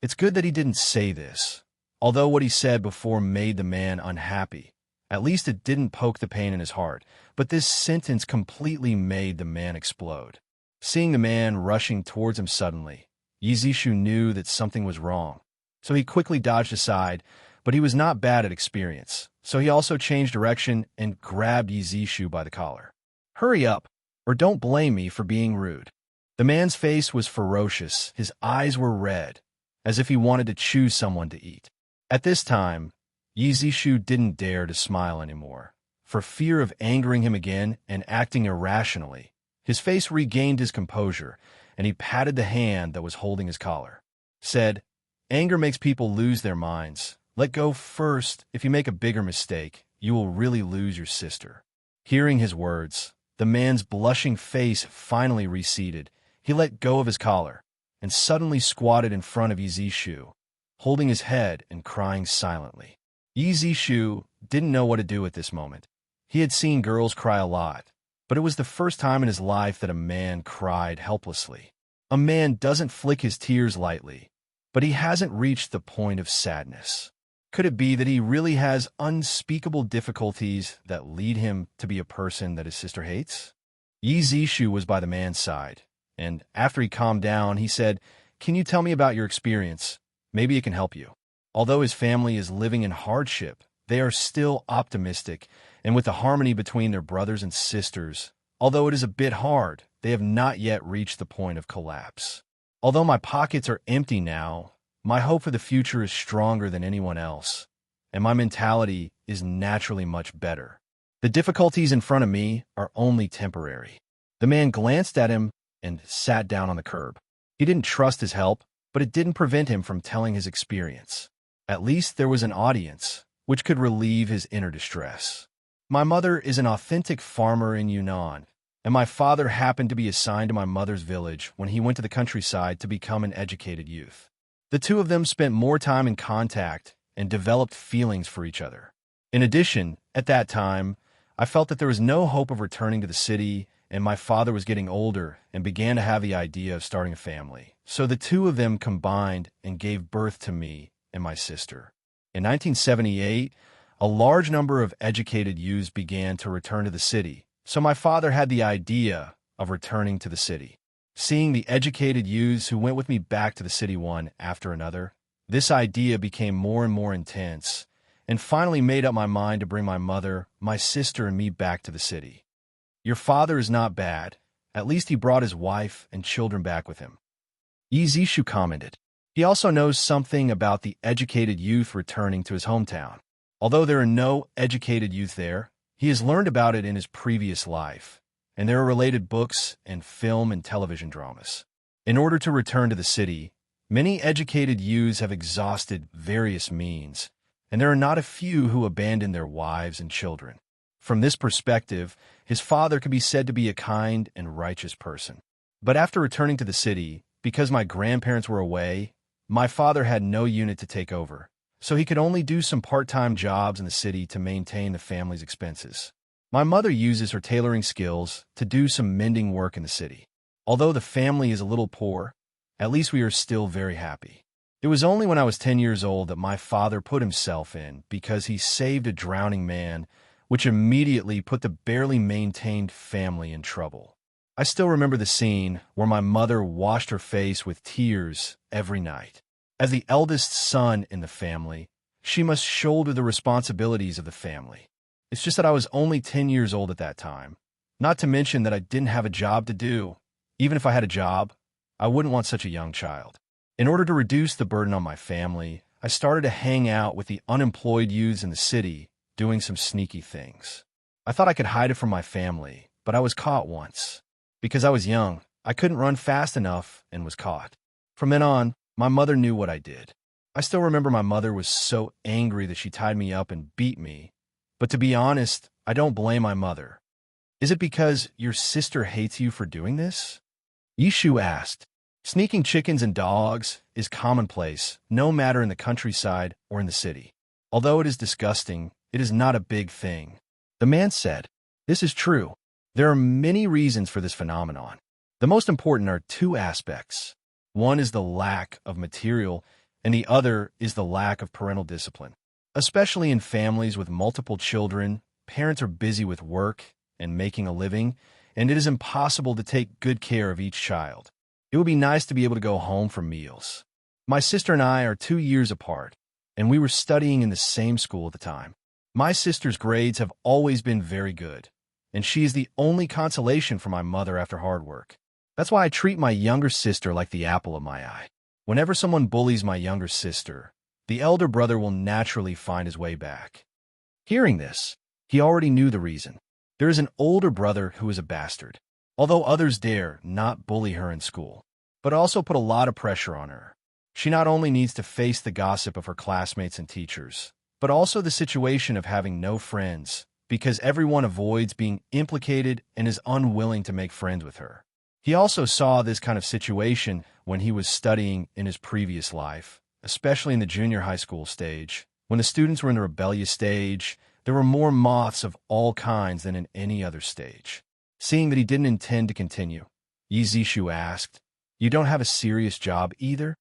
It's good that he didn't say this. Although what he said before made the man unhappy, at least it didn't poke the pain in his heart, but this sentence completely made the man explode. Seeing the man rushing towards him suddenly, Yi Zishu knew that something was wrong, so he quickly dodged aside, but he was not bad at experience, so he also changed direction and grabbed Yi Zishu by the collar. "Hurry up, or don't blame me for being rude." The man's face was ferocious, his eyes were red, as if he wanted to choose someone to eat. At this time, Yi Zishu didn't dare to smile anymore, for fear of angering him again and acting irrationally. His face regained his composure, and he patted the hand that was holding his collar. Said, "Anger makes people lose their minds. Let go first. If you make a bigger mistake, you will really lose your sister." Hearing his words, the man's blushing face finally receded. He let go of his collar and suddenly squatted in front of Yi Zishu, holding his head and crying silently. Yi Zishu didn't know what to do at this moment. He had seen girls cry a lot, but it was the first time in his life that a man cried helplessly. A man doesn't flick his tears lightly, but he hasn't reached the point of sadness. Could it be that he really has unspeakable difficulties that lead him to be a person that his sister hates? Yi Zishu was by the man's side, and after he calmed down, he said, "Can you tell me about your experience? Maybe it can help you." Although his family is living in hardship, they are still optimistic, and with the harmony between their brothers and sisters, although it is a bit hard, they have not yet reached the point of collapse. "Although my pockets are empty now, my hope for the future is stronger than anyone else, and my mentality is naturally much better. The difficulties in front of me are only temporary." The man glanced at him and sat down on the curb. He didn't trust his help, but it didn't prevent him from telling his experience. At least there was an audience, which could relieve his inner distress. "My mother is an authentic farmer in Yunnan, and my father happened to be assigned to my mother's village when he went to the countryside to become an educated youth. The two of them spent more time in contact and developed feelings for each other. In addition, at that time, I felt that there was no hope of returning to the city and my father was getting older and began to have the idea of starting a family. So the two of them combined and gave birth to me and my sister. In 1978, a large number of educated youths began to return to the city, so my father had the idea of returning to the city. Seeing the educated youths who went with me back to the city one after another, this idea became more and more intense, and finally made up my mind to bring my mother, my sister, and me back to the city. Your father is not bad. At least he brought his wife and children back with him. Yi Zishu commented. He also knows something about the educated youth returning to his hometown. Although there are no educated youth there, he has learned about it in his previous life, and there are related books and film and television dramas. In order to return to the city, many educated youths have exhausted various means, and there are not a few who abandon their wives and children. From this perspective, his father could be said to be a kind and righteous person. But after returning to the city, because my grandparents were away, my father had no unit to take over, so he could only do some part-time jobs in the city to maintain the family's expenses. My mother uses her tailoring skills to do some mending work in the city. Although the family is a little poor, at least we are still very happy. It was only when I was 10 years old that my father put himself in because he saved a drowning man, which immediately put the barely maintained family in trouble. I still remember the scene where my mother washed her face with tears every night. As the eldest son in the family, she must shoulder the responsibilities of the family. It's just that I was only 10 years old at that time. Not to mention that I didn't have a job to do. Even if I had a job, I wouldn't want such a young child. In order to reduce the burden on my family, I started to hang out with the unemployed youths in the city, doing some sneaky things. I thought I could hide it from my family, but I was caught once. Because I was young, I couldn't run fast enough and was caught. From then on, my mother knew what I did. I still remember my mother was so angry that she tied me up and beat me. But to be honest, I don't blame my mother. Is it because your sister hates you for doing this? Yishu asked. Sneaking chickens and dogs is commonplace, no matter in the countryside or in the city. Although it is disgusting, it is not a big thing. The man said, this is true. There are many reasons for this phenomenon. The most important are two aspects. One is the lack of material, and the other is the lack of parental discipline. Especially in families with multiple children, parents are busy with work and making a living, and it is impossible to take good care of each child. It would be nice to be able to go home for meals. My sister and I are 2 years apart, and we were studying in the same school at the time. My sister's grades have always been very good, and she is the only consolation for my mother after hard work. That's why I treat my younger sister like the apple of my eye. Whenever someone bullies my younger sister, the elder brother will naturally find his way back. Hearing this, he already knew the reason. There is an older brother who is a bastard, although others dare not bully her in school, but also put a lot of pressure on her. She not only needs to face the gossip of her classmates and teachers, but also the situation of having no friends, because everyone avoids being implicated and is unwilling to make friends with her. He also saw this kind of situation when he was studying in his previous life, especially in the junior high school stage. When the students were in the rebellious stage, there were more moths of all kinds than in any other stage. Seeing that he didn't intend to continue, Yi Zishu asked, "You don't have a serious job either?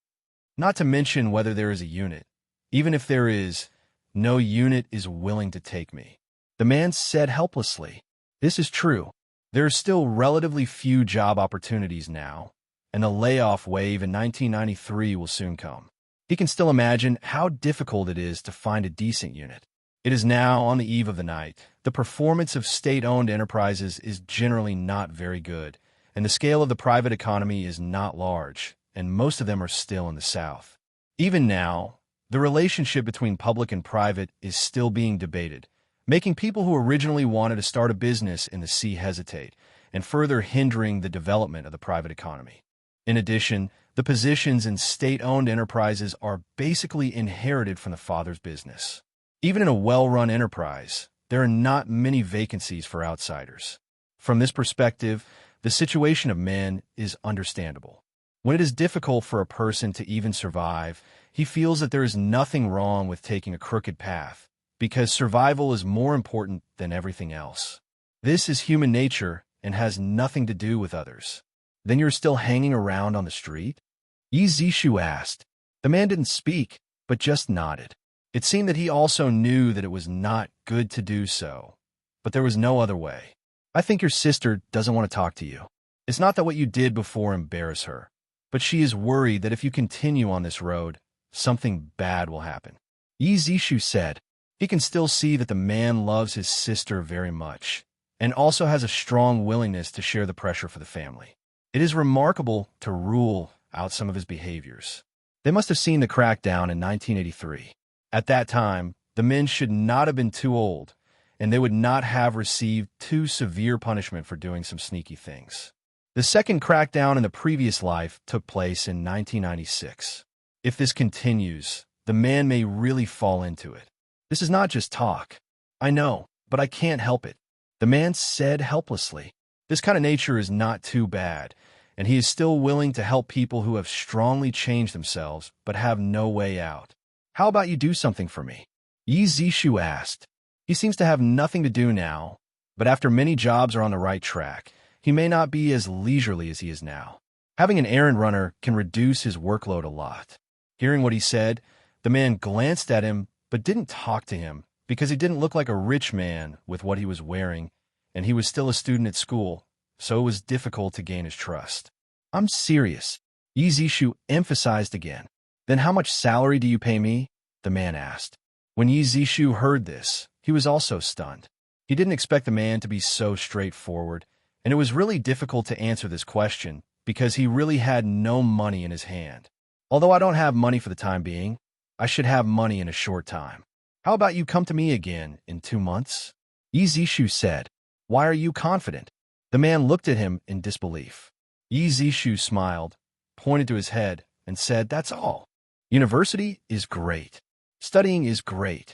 Not to mention whether there is a unit. Even if there is, no unit is willing to take me." The man said helplessly, "This is true. There are still relatively few job opportunities now, and the layoff wave in 1993 will soon come." He can still imagine how difficult it is to find a decent unit. It is now on the eve of the night. The performance of state-owned enterprises is generally not very good, and the scale of the private economy is not large, and most of them are still in the South. Even now, the relationship between public and private is still being debated, making people who originally wanted to start a business in the sea hesitate, and further hindering the development of the private economy. In addition, the positions in state-owned enterprises are basically inherited from the father's business. Even in a well-run enterprise, there are not many vacancies for outsiders. From this perspective, the situation of men is understandable. When it is difficult for a person to even survive, he feels that there is nothing wrong with taking a crooked path, because survival is more important than everything else. This is human nature, and has nothing to do with others. Then you're still hanging around on the street? Yi Zishu asked. The man didn't speak, but just nodded. It seemed that he also knew that it was not good to do so, but there was no other way. I think your sister doesn't want to talk to you. It's not that what you did before embarrassed her, but she is worried that if you continue on this road, something bad will happen. Yi Zishu said. He can still see that the man loves his sister very much, and also has a strong willingness to share the pressure for the family. It is remarkable to rule out some of his behaviors. They must have seen the crackdown in 1983. At that time, the men should not have been too old, and they would not have received too severe punishment for doing some sneaky things. The second crackdown in the previous life took place in 1996. If this continues, the man may really fall into it. This is not just talk. I know, but I can't help it, the man said helplessly. This kind of nature is not too bad, and he is still willing to help people who have strongly changed themselves but have no way out. How about you do something for me? Yi Zishu asked. He seems to have nothing to do now, but after many jobs are on the right track, he may not be as leisurely as he is now. Having an errand runner can reduce his workload a lot. Hearing what he said, the man glanced at him but didn't talk to him because he didn't look like a rich man with what he was wearing, and he was still a student at school, so it was difficult to gain his trust. I'm serious, Yi Zishu emphasized again. Then how much salary do you pay me? The man asked. When Yi Zishu heard this, he was also stunned. He didn't expect the man to be so straightforward, and it was really difficult to answer this question because he really had no money in his hand. Although I don't have money for the time being, I should have money in a short time. How about you come to me again in 2 months? Yi Zishu said. Why are you confident? The man looked at him in disbelief. Yi Zishu smiled, pointed to his head, and said, That's all. University is great. Studying is great.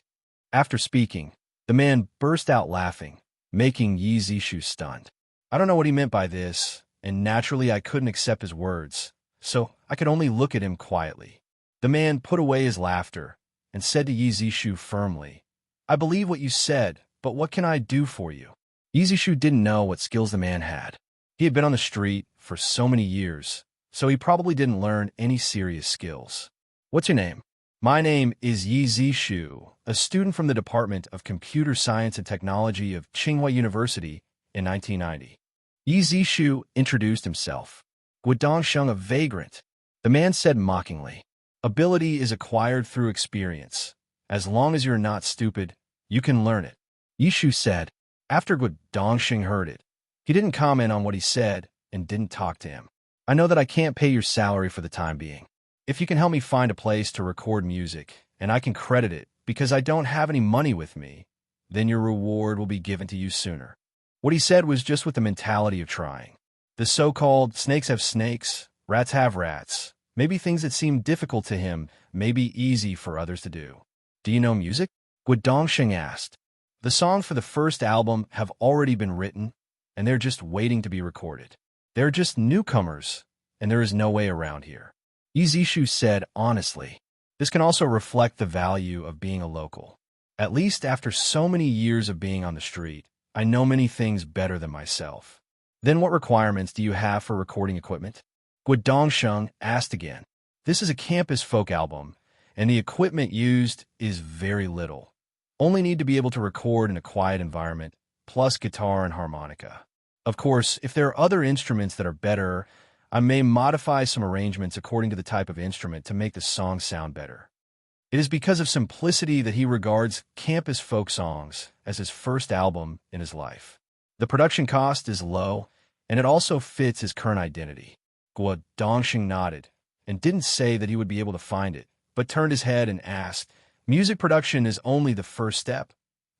After speaking, the man burst out laughing, making Yi Zishu stunned. I don't know what he meant by this, and naturally I couldn't accept his words, so I could only look at him quietly. The man put away his laughter and said to Yi Zishu firmly, I believe what you said, but what can I do for you? Yi Zishu didn't know what skills the man had. He had been on the street for so many years, so he probably didn't learn any serious skills. What's your name? My name is Yi Zishu, a student from the Department of Computer Science and Technology of Tsinghua University in 1990. Yi Zishu introduced himself. Guodongsheng, a vagrant. The man said mockingly. Ability is acquired through experience. As long as you're not stupid, you can learn it. Yishu said. After Guodongsheng heard it, he didn't comment on what he said and didn't talk to him. I know that I can't pay your salary for the time being. If you can help me find a place to record music, and I can credit it because I don't have any money with me, then your reward will be given to you sooner. What he said was just with the mentality of trying. The so-called snakes have snakes, rats have rats. Maybe things that seem difficult to him may be easy for others to do. Do you know music? Guodongsheng asked. The songs for the first album have already been written, and they're just waiting to be recorded. They're just newcomers, and there is no way around here. Yi Zishu said honestly. This can also reflect the value of being a local. At least after so many years of being on the street, I know many things better than myself. Then what requirements do you have for recording equipment? Guodongsheng asked again. This is a campus folk album, and the equipment used is very little. Only need to be able to record in a quiet environment, plus guitar and harmonica. Of course, if there are other instruments that are better, I may modify some arrangements according to the type of instrument to make the song sound better. It is because of simplicity that he regards campus folk songs as his first album in his life. The production cost is low, and it also fits his current identity. Guodongsheng nodded, and didn't say that he would be able to find it, but turned his head and asked, Music production is only the first step.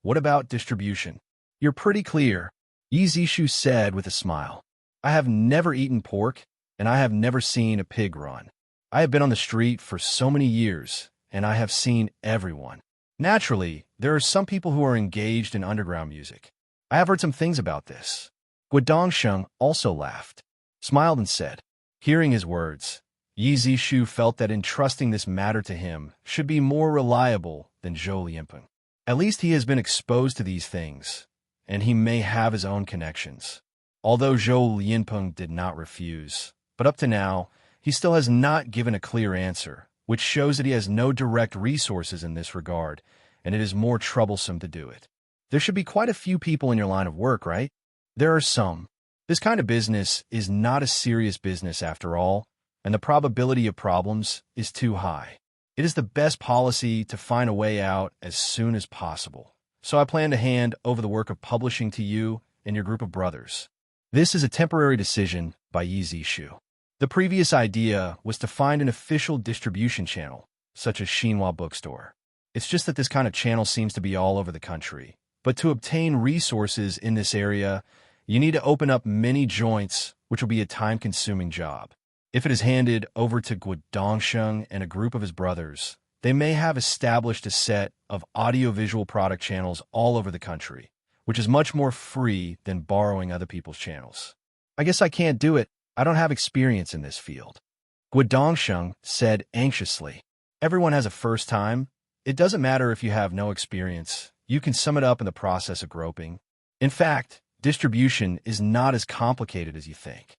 What about distribution? You're pretty clear, Yi Zishu said with a smile. I have never eaten pork, and I have never seen a pig run. I have been on the street for so many years, and I have seen everyone. Naturally, there are some people who are engaged in underground music. I have heard some things about this. Guodongsheng also laughed, smiled and said. Hearing his words, Yi Zishu felt that entrusting this matter to him should be more reliable than Zhou Lianpeng. At least he has been exposed to these things, and he may have his own connections. although Zhou Lianpeng did not refuse. But up to now, he still has not given a clear answer, which shows that he has no direct resources in this regard, and it is more troublesome to do it. There should be quite a few people in your line of work, right? There are some. This kind of business is not a serious business after all, and the probability of problems is too high. It is the best policy to find a way out as soon as possible. So I plan to hand over the work of publishing to you and your group of brothers. This is a temporary decision by Yi Zishu. The previous idea was to find an official distribution channel, such as Tsinghua bookstore. It's just that this kind of channel seems to be all over the country. But to obtain resources in this area, you need to open up many joints, which will be a time-consuming job. If it is handed over to Guodongsheng and a group of his brothers, they may have established a set of audiovisual product channels all over the country, which is much more free than borrowing other people's channels. I guess I can't do it. I don't have experience in this field. Guodongsheng said anxiously. Everyone has a first time. It doesn't matter if you have no experience. You can sum it up in the process of groping. In fact, distribution is not as complicated as you think.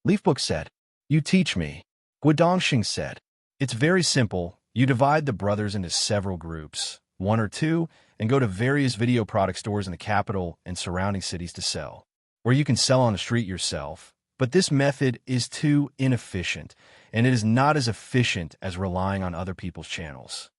Leafbook said, "You teach me." Guodongsheng said, "It's very simple. You divide the brothers into several groups, 1 or 2, and go to various video product stores in the capital and surrounding cities to sell. Or you can sell on the street yourself. But this method is too inefficient, and it is not as efficient as relying on other people's channels."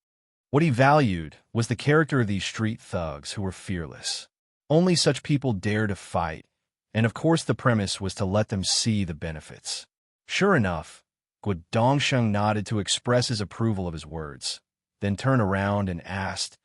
What he valued was the character of these street thugs who were fearless. Only such people dare to fight, and of course the premise was to let them see the benefits. Sure enough, Guodongsheng nodded to express his approval of his words, then turned around and asked,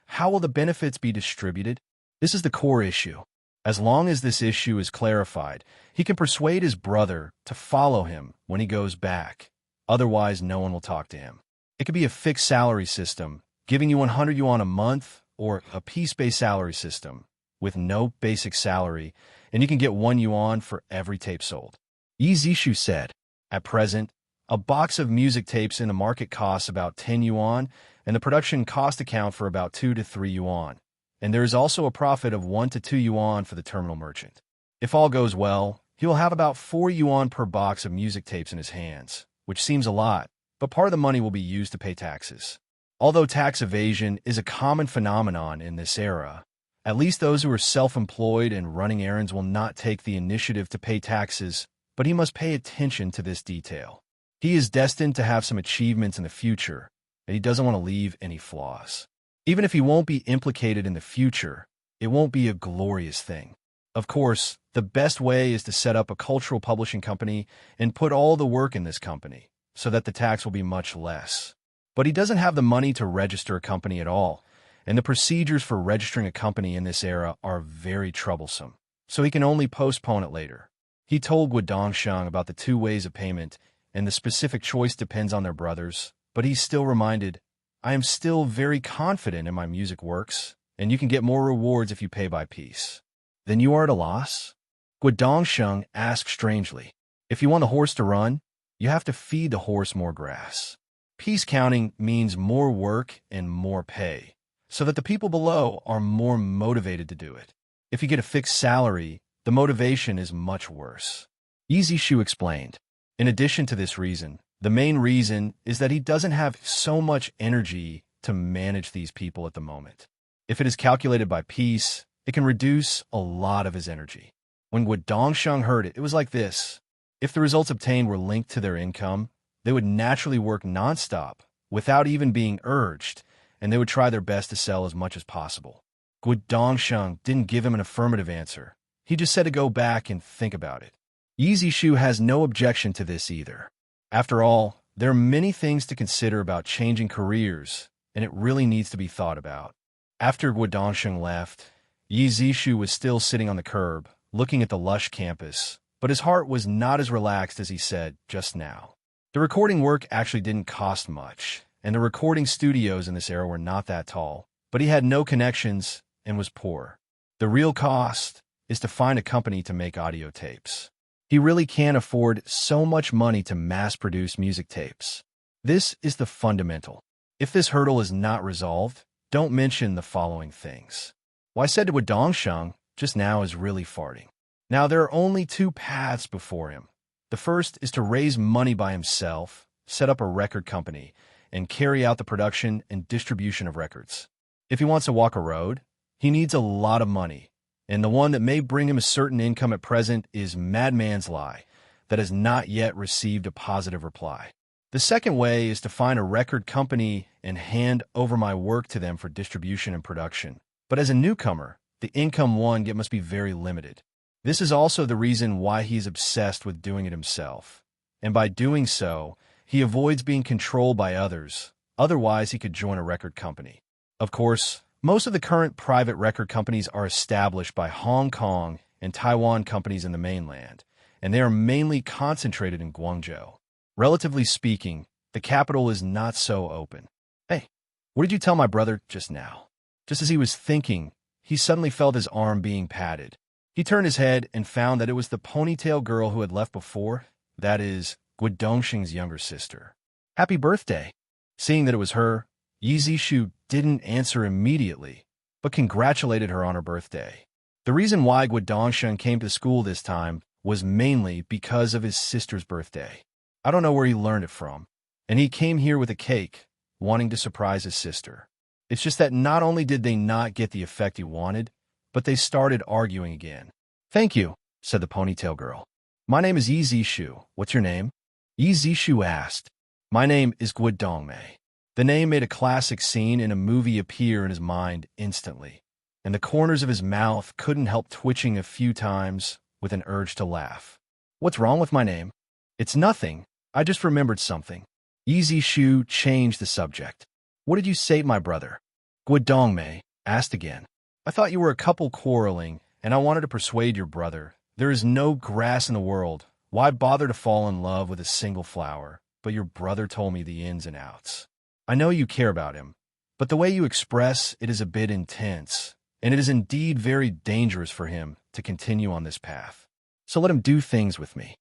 "How will the benefits be distributed?" This is the core issue. As long as this issue is clarified, he can persuade his brother to follow him when he goes back. Otherwise, no one will talk to him. It could be a fixed salary system, giving you 100 yuan a month, or a piece-based salary system, with no basic salary, and you can get 1 yuan for every tape sold. Yi Zishu said, "At present, a box of music tapes in the market costs about 10 yuan, and the production cost account for about 2 to 3 yuan. And there is also a profit of 1 to 2 yuan for the terminal merchant. If all goes well, he will have about 4 yuan per box of music tapes in his hands, which seems a lot, but part of the money will be used to pay taxes. Although tax evasion is a common phenomenon in this era, at least those who are self-employed and running errands will not take the initiative to pay taxes, but he must pay attention to this detail. He is destined to have some achievements in the future, and he doesn't want to leave any flaws. Even if he won't be implicated in the future, it won't be a glorious thing. Of course, the best way is to set up a cultural publishing company and put all the work in this company, so that the tax will be much less. But he doesn't have the money to register a company at all, and the procedures for registering a company in this era are very troublesome, so he can only postpone it later. He told Guodongsheng about the 2 ways of payment, and the specific choice depends on their brothers, but he still reminded, "I am still very confident in my music works, and you can get more rewards if you pay by piece." "Then you are at a loss?" Guodongsheng asked strangely. "If you want the horse to run, you have to feed the horse more grass. Piece counting means more work and more pay, so that the people below are more motivated to do it. If you get a fixed salary, the motivation is much worse." Yi Zishu explained. In addition to this reason, the main reason is that he doesn't have so much energy to manage these people at the moment. If it is calculated by piece, it can reduce a lot of his energy. When Guodongsheng heard it, it was like this. If the results obtained were linked to their income, they would naturally work nonstop, without even being urged, and they would try their best to sell as much as possible. Guodongsheng didn't give him an affirmative answer. He just said to go back and think about it. Yi Zishu has no objection to this either. After all, there are many things to consider about changing careers, and it really needs to be thought about. After Guodongsheng left, Yi Zishu was still sitting on the curb, looking at the lush campus, but his heart was not as relaxed as he said just now. The recording work actually didn't cost much, and the recording studios in this era were not that tall, but he had no connections and was poor. The real cost is to find a company to make audio tapes. He really can't afford so much money to mass-produce music tapes. This is the fundamental. If this hurdle is not resolved, don't mention the following things. What I said to Guodongsheng just now is really farting. Now, there are only two paths before him. The first is to raise money by himself, set up a record company, and carry out the production and distribution of records. If he wants to walk a road, he needs a lot of money, and the one that may bring him a certain income at present is Madman's Lie, that has not yet received a positive reply. The second way is to find a record company and hand over my work to them for distribution and production. But as a newcomer, the income one get must be very limited. This is also the reason why he's obsessed with doing it himself. And by doing so, he avoids being controlled by others. Otherwise, he could join a record company. Of course, most of the current private record companies are established by Hong Kong and Taiwan companies in the mainland, and they are mainly concentrated in Guangzhou. Relatively speaking, the capital is not so open. Hey, what did you tell my brother just now? Just as he was thinking, he suddenly felt his arm being patted. He turned his head and found that it was the ponytail girl who had left before, that is, Guodongxing's younger sister. Happy birthday! Seeing that it was her, Yi Zishu didn't answer immediately, but congratulated her on her birthday. The reason why Guodongxing came to school this time was mainly because of his sister's birthday. I don't know where he learned it from, and he came here with a cake, wanting to surprise his sister. It's just that not only did they not get the effect he wanted, but they started arguing again. Thank you, said the ponytail girl. My name is Yi Zishu. What's your name? Yi Zishu asked. My name is Guodongmei. The name made a classic scene in a movie appear in his mind instantly, and the corners of his mouth couldn't help twitching a few times with an urge to laugh. What's wrong with my name? It's nothing. I just remembered something. Yi Zishu changed the subject. What did you say to my brother? Guodongmei asked again. I thought you were a couple quarreling, and I wanted to persuade your brother. There is no grass in the world. Why bother to fall in love with a single flower? But your brother told me the ins and outs. I know you care about him, but the way you express it is a bit intense, and it is indeed very dangerous for him to continue on this path. So let him do things with me.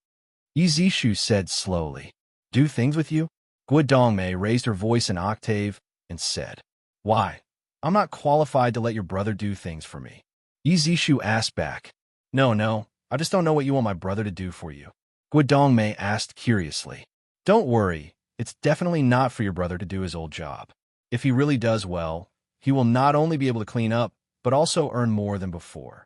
Yi Zishu said slowly. Do things with you? Guodongmei raised her voice an octave and said, Why? I'm not qualified to let your brother do things for me. Yi Zishu asked back. No, I just don't know what you want my brother to do for you. Guodongmei asked curiously. Don't worry, it's definitely not for your brother to do his old job. If he really does well, he will not only be able to clean up, but also earn more than before.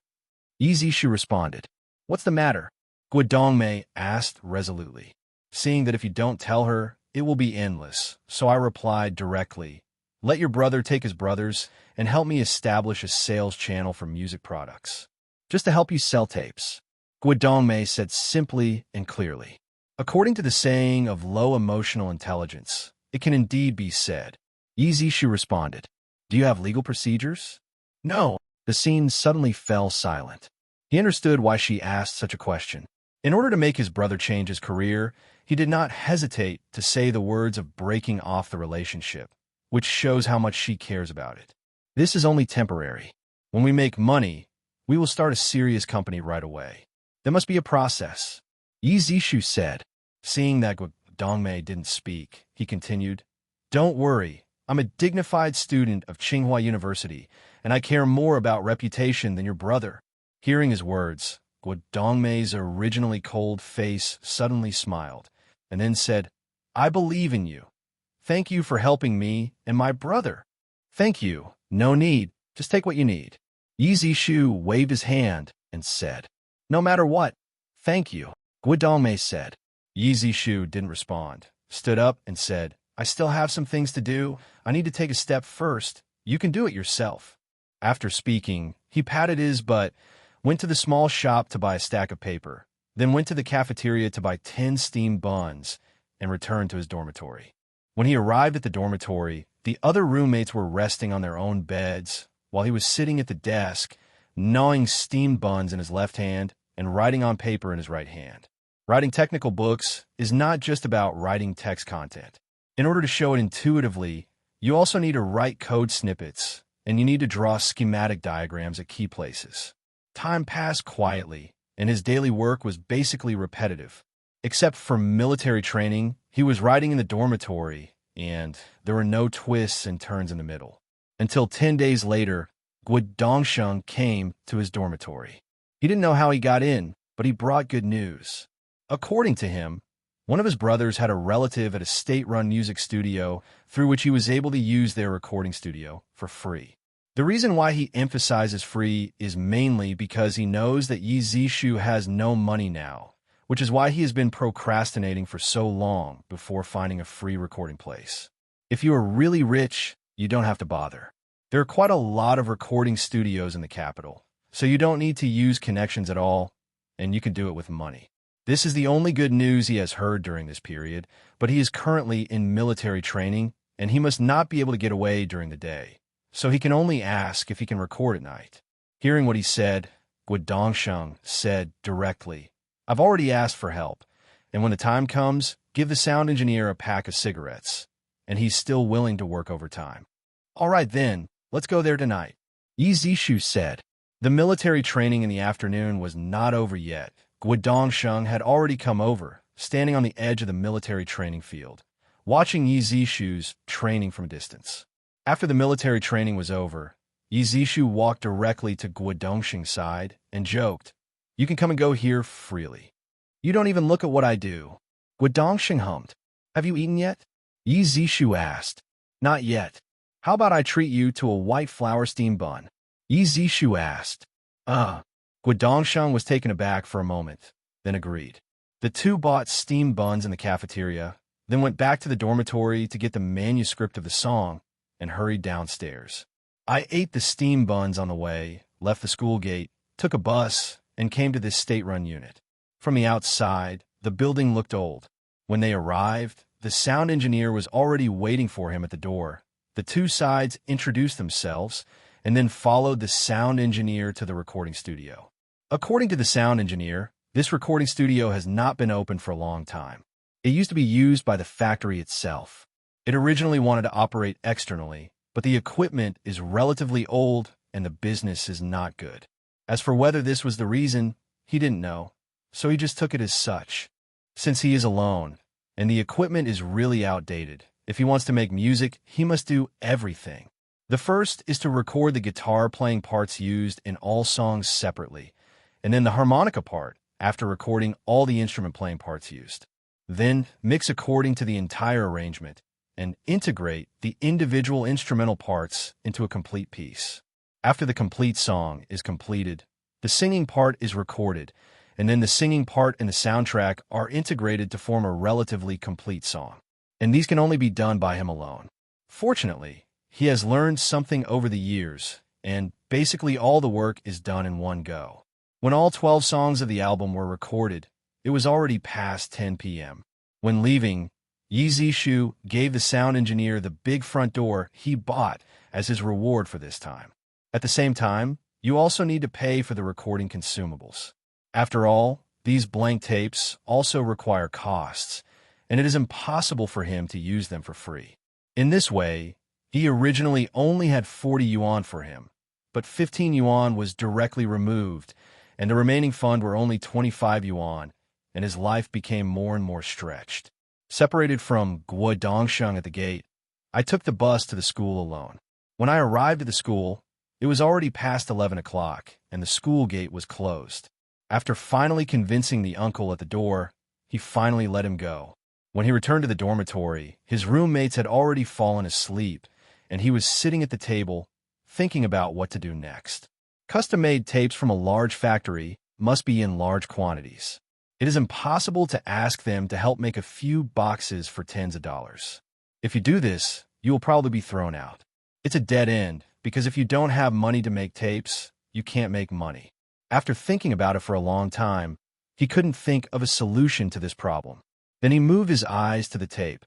Yi Zishu responded. What's the matter? Guodongmei asked resolutely, seeing that if you don't tell her, it will be endless. So I replied directly, let your brother take his brothers and help me establish a sales channel for music products. Just to help you sell tapes. Guodongmei said simply and clearly. According to the saying of low emotional intelligence, it can indeed be said. Yi Zishu responded. Do you have legal procedures? No. The scene suddenly fell silent. He understood why she asked such a question. In order to make his brother change his career, he did not hesitate to say the words of breaking off the relationship, which shows how much she cares about it. This is only temporary. When we make money, we will start a serious company right away. There must be a process. Yi Zishu said. Seeing that Guodongmei didn't speak, he continued, Don't worry, I'm a dignified student of Tsinghua University, and I care more about reputation than your brother. Hearing his words, Guodongmei's originally cold face suddenly smiled, and then said, I believe in you. Thank you for helping me and my brother. Thank you. No need. Just take what you need. Yi Zishu waved his hand and said, No matter what. Thank you. Guodongmei said. Yi Zishu didn't respond, stood up and said, I still have some things to do. I need to take a step first. You can do it yourself. After speaking, he patted his butt, went to the small shop to buy a stack of paper, then went to the cafeteria to buy 10 steamed buns, and returned to his dormitory. When he arrived at the dormitory, the other roommates were resting on their own beds, while he was sitting at the desk, gnawing steamed buns in his left hand and writing on paper in his right hand. Writing technical books is not just about writing text content. In order to show it intuitively, you also need to write code snippets, and you need to draw schematic diagrams at key places. Time passed quietly, and his daily work was basically repetitive. Except for military training, he was writing in the dormitory, and there were no twists and turns in the middle. Until 10 days later, Guodongxing came to his dormitory. He didn't know how he got in, but he brought good news. According to him, one of his brothers had a relative at a state-run music studio through which he was able to use their recording studio for free. The reason why he emphasizes free is mainly because he knows that Yi Zishu has no money now, which is why he has been procrastinating for so long before finding a free recording place. If you are really rich, you don't have to bother. There are quite a lot of recording studios in the capital, so you don't need to use connections at all, and you can do it with money. This is the only good news he has heard during this period, but he is currently in military training, and he must not be able to get away during the day, so he can only ask if he can record at night. Hearing what he said, Guodongsheng said directly, "I've already asked for help, and when the time comes, give the sound engineer a pack of cigarettes, and he's still willing to work overtime." "All right then, let's go there tonight," Yi Zishu said. The military training in the afternoon was not over yet. Guodongsheng had already come over, standing on the edge of the military training field, watching Yi Zishu's training from a distance. After the military training was over, Yi Zishu walked directly to Guodongsheng's side and joked, "You can come and go here freely. You don't even look at what I do." Guodongsheng hummed. "Have you eaten yet?" Yi Zishu asked. "Not yet. How about I treat you to a white flour steam bun?" Yi Zishu asked. Guodongsheng was taken aback for a moment, then agreed. The two bought steamed buns in the cafeteria, then went back to the dormitory to get the manuscript of the song and hurried downstairs. I ate the steamed buns on the way, left the school gate, took a bus, and came to this state-run unit. From the outside, the building looked old. When they arrived, the sound engineer was already waiting for him at the door. The two sides introduced themselves, and then followed the sound engineer to the recording studio. According to the sound engineer, this recording studio has not been open for a long time. It used to be used by the factory itself. It originally wanted to operate externally, but the equipment is relatively old and the business is not good. As for whether this was the reason, he didn't know, so he just took it as such. Since he is alone, and the equipment is really outdated, if he wants to make music, he must do everything. The first is to record the guitar playing parts used in all songs separately, and then the harmonica part after recording all the instrument playing parts used. Then mix according to the entire arrangement and integrate the individual instrumental parts into a complete piece. After the complete song is completed, the singing part is recorded, and then the singing part and the soundtrack are integrated to form a relatively complete song. And these can only be done by him alone. Fortunately, he has learned something over the years, and basically all the work is done in one go. When all 12 songs of the album were recorded, it was already past 10 p.m. When leaving, Yi Zishu gave the sound engineer the big front door he bought as his reward for this time. At the same time, you also need to pay for the recording consumables. After all, these blank tapes also require costs, and it is impossible for him to use them for free. In this way, he originally only had 40 yuan for him, but 15 yuan was directly removed, and the remaining fund were only 25 yuan, and his life became more and more stretched. Separated from Guodongsheng at the gate, I took the bus to the school alone. When I arrived at the school, it was already past 11 o'clock, and the school gate was closed. After finally convincing the uncle at the door, he finally let him go. When he returned to the dormitory, his roommates had already fallen asleep, and he was sitting at the table, thinking about what to do next. Custom-made tapes from a large factory must be in large quantities. It is impossible to ask them to help make a few boxes for tens of dollars. If you do this, you will probably be thrown out. It's a dead end, because if you don't have money to make tapes, you can't make money. After thinking about it for a long time, he couldn't think of a solution to this problem. Then he moved his eyes to the tape,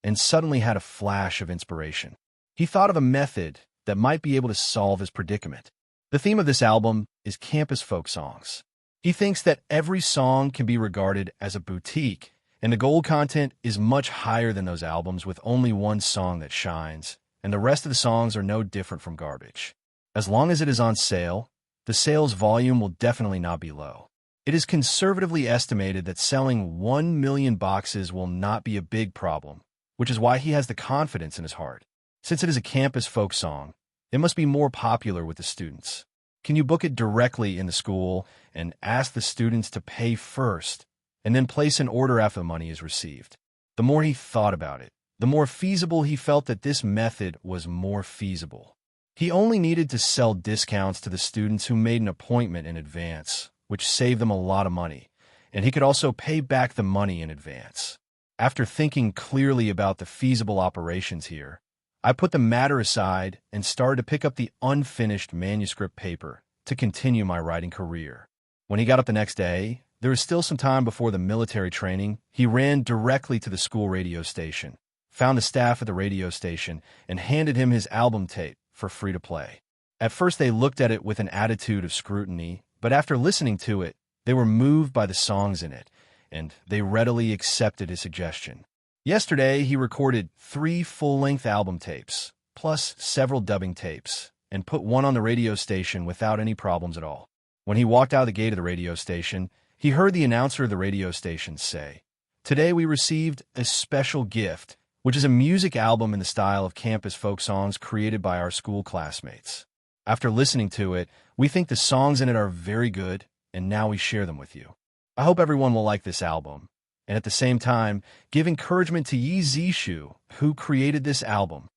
and suddenly had a flash of inspiration. He thought of a method that might be able to solve his predicament. The theme of this album is campus folk songs. He thinks that every song can be regarded as a boutique, and the gold content is much higher than those albums with only one song that shines, and the rest of the songs are no different from garbage. As long as it is on sale, the sales volume will definitely not be low. It is conservatively estimated that selling 1 million boxes will not be a big problem, which is why he has the confidence in his heart. Since it is a campus folk song, it must be more popular with the students. Can you book it directly in the school and ask the students to pay first and then place an order after the money is received? The more he thought about it, the more feasible he felt that this method was more feasible. He only needed to sell discounts to the students who made an appointment in advance, which saved them a lot of money, and he could also pay back the money in advance. After thinking clearly about the feasible operations here, I put the matter aside and started to pick up the unfinished manuscript paper to continue my writing career. When he got up the next day, there was still some time before the military training. He ran directly to the school radio station, found the staff at the radio station, and handed him his album tape for free to play. At first, they looked at it with an attitude of scrutiny, but after listening to it, they were moved by the songs in it, and they readily accepted his suggestion. Yesterday, he recorded 3 full-length album tapes, plus several dubbing tapes, and put one on the radio station without any problems at all. When he walked out of the gate of the radio station, he heard the announcer of the radio station say, "Today we received a special gift, which is a music album in the style of campus folk songs created by our school classmates. After listening to it, we think the songs in it are very good, and now we share them with you. I hope everyone will like this album, and at the same time, give encouragement to Yi Zishu, who created this album."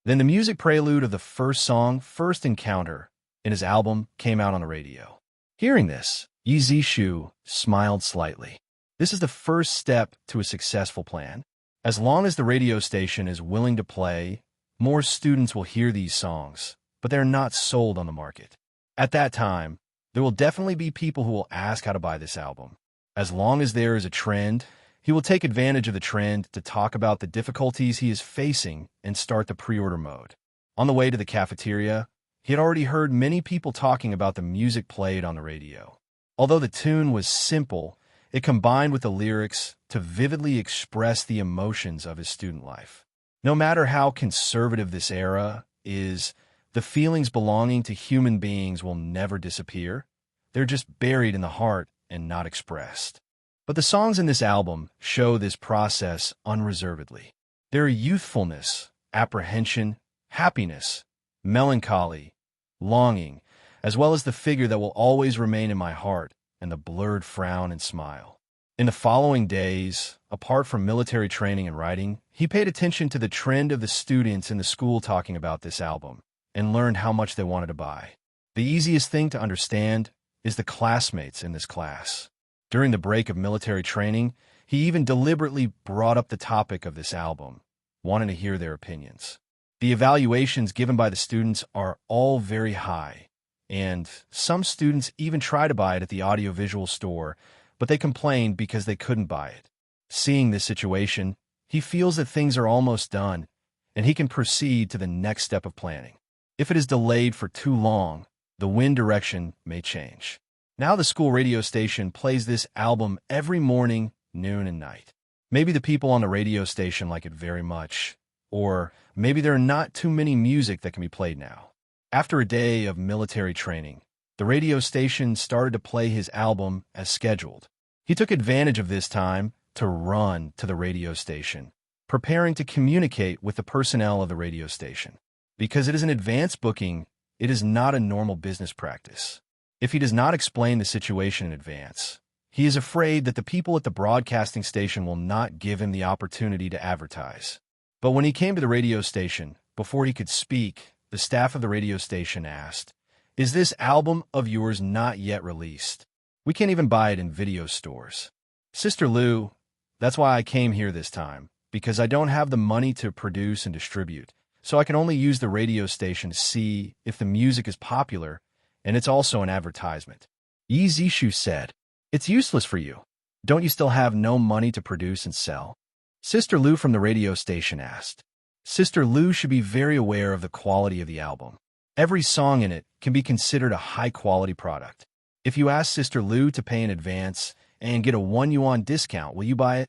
Then the music prelude of the first song, First Encounter, in his album came out on the radio. Hearing this, Yi Zishu smiled slightly. This is the first step to a successful plan. As long as the radio station is willing to play, more students will hear these songs, but they're not sold on the market. At that time, there will definitely be people who will ask how to buy this album. As long as there is a trend, he will take advantage of the trend to talk about the difficulties he is facing and start the pre-order mode. On the way to the cafeteria, he had already heard many people talking about the music played on the radio. Although the tune was simple, it combined with the lyrics to vividly express the emotions of his student life. No matter how conservative this era is, the feelings belonging to human beings will never disappear. They're just buried in the heart and not expressed. But the songs in this album show this process unreservedly. There are youthfulness, apprehension, happiness, melancholy, longing, as well as the figure that will always remain in my heart and the blurred frown and smile. In the following days, apart from military training and writing, he paid attention to the trend of the students in the school talking about this album and learned how much they wanted to buy. The easiest thing to understand is the classmates in this class. During the break of military training, he even deliberately brought up the topic of this album, wanting to hear their opinions. The evaluations given by the students are all very high, and some students even try to buy it at the audiovisual store, but they complained because they couldn't buy it. Seeing this situation, he feels that things are almost done, and he can proceed to the next step of planning. If it is delayed for too long, the wind direction may change. Now the school radio station plays this album every morning, noon, and night. Maybe the people on the radio station like it very much, or maybe there are not too many music that can be played now. After a day of military training, the radio station started to play his album as scheduled. He took advantage of this time to run to the radio station, preparing to communicate with the personnel of the radio station. Because it is an advance booking, it is not a normal business practice. If he does not explain the situation in advance, he is afraid that the people at the broadcasting station will not give him the opportunity to advertise. But when he came to the radio station, before he could speak, the staff of the radio station asked, "Is this album of yours not yet released? We can't even buy it in video stores." "Sister Lou, that's why I came here this time, because I don't have the money to produce and distribute, so I can only use the radio station to see if the music is popular, and it's also an advertisement." Yi Zishu said, "It's useless for you. Don't you still have no money to produce and sell?" Sister Lou from the radio station asked. Sister Lou should be very aware of the quality of the album. Every song in it can be considered a high-quality product. If you ask Sister Lou to pay in advance and get a 1 yuan discount, will you buy it?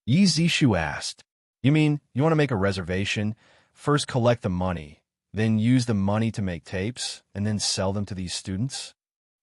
Yi Zishu asked, "You mean you want to make a reservation, first collect the money, then use the money to make tapes, and then sell them to these students?"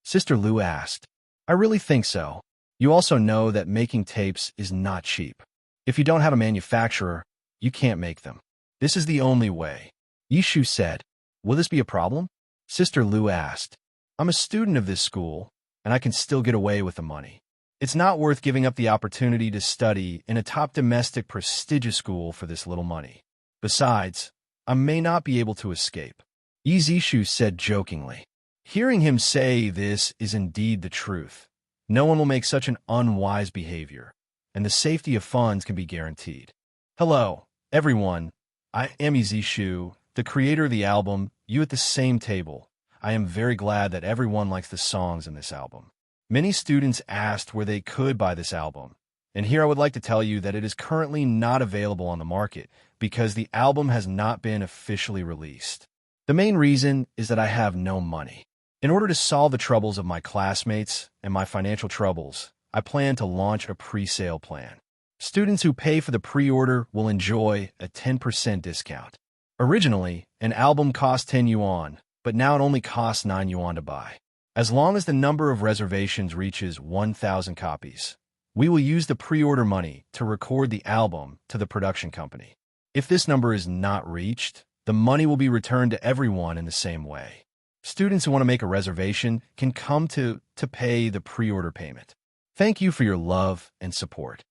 Sister Lou asked, "I really think so. You also know that making tapes is not cheap. If you don't have a manufacturer, you can't make them. This is the only way." Yishu said, "Will this be a problem?" Sister Lou asked, I'm a student of this school, and I can still get away with the money. It's not worth giving up the opportunity to study in a top domestic prestigious school for this little money. Besides, I may not be able to escape. Yi Zishu said jokingly. Hearing him say this is indeed the truth. No one will make such an unwise behavior, and the safety of funds can be guaranteed. Hello, everyone. I am Yi Zishu, the creator of the album, You at the Same Table. I am very glad that everyone likes the songs in this album. Many students asked where they could buy this album, and here I would like to tell you that it is currently not available on the market because the album has not been officially released. The main reason is that I have no money. In order to solve the troubles of my classmates and my financial troubles, I plan to launch a pre-sale plan. Students who pay for the pre-order will enjoy a 10% discount. Originally, an album cost 10 yuan, but now it only costs 9 yuan to buy. As long as the number of reservations reaches 1,000 copies, we will use the pre-order money to record the album to the production company. If this number is not reached, the money will be returned to everyone in the same way. Students who want to make a reservation can come to pay the pre-order payment. Thank you for your love and support.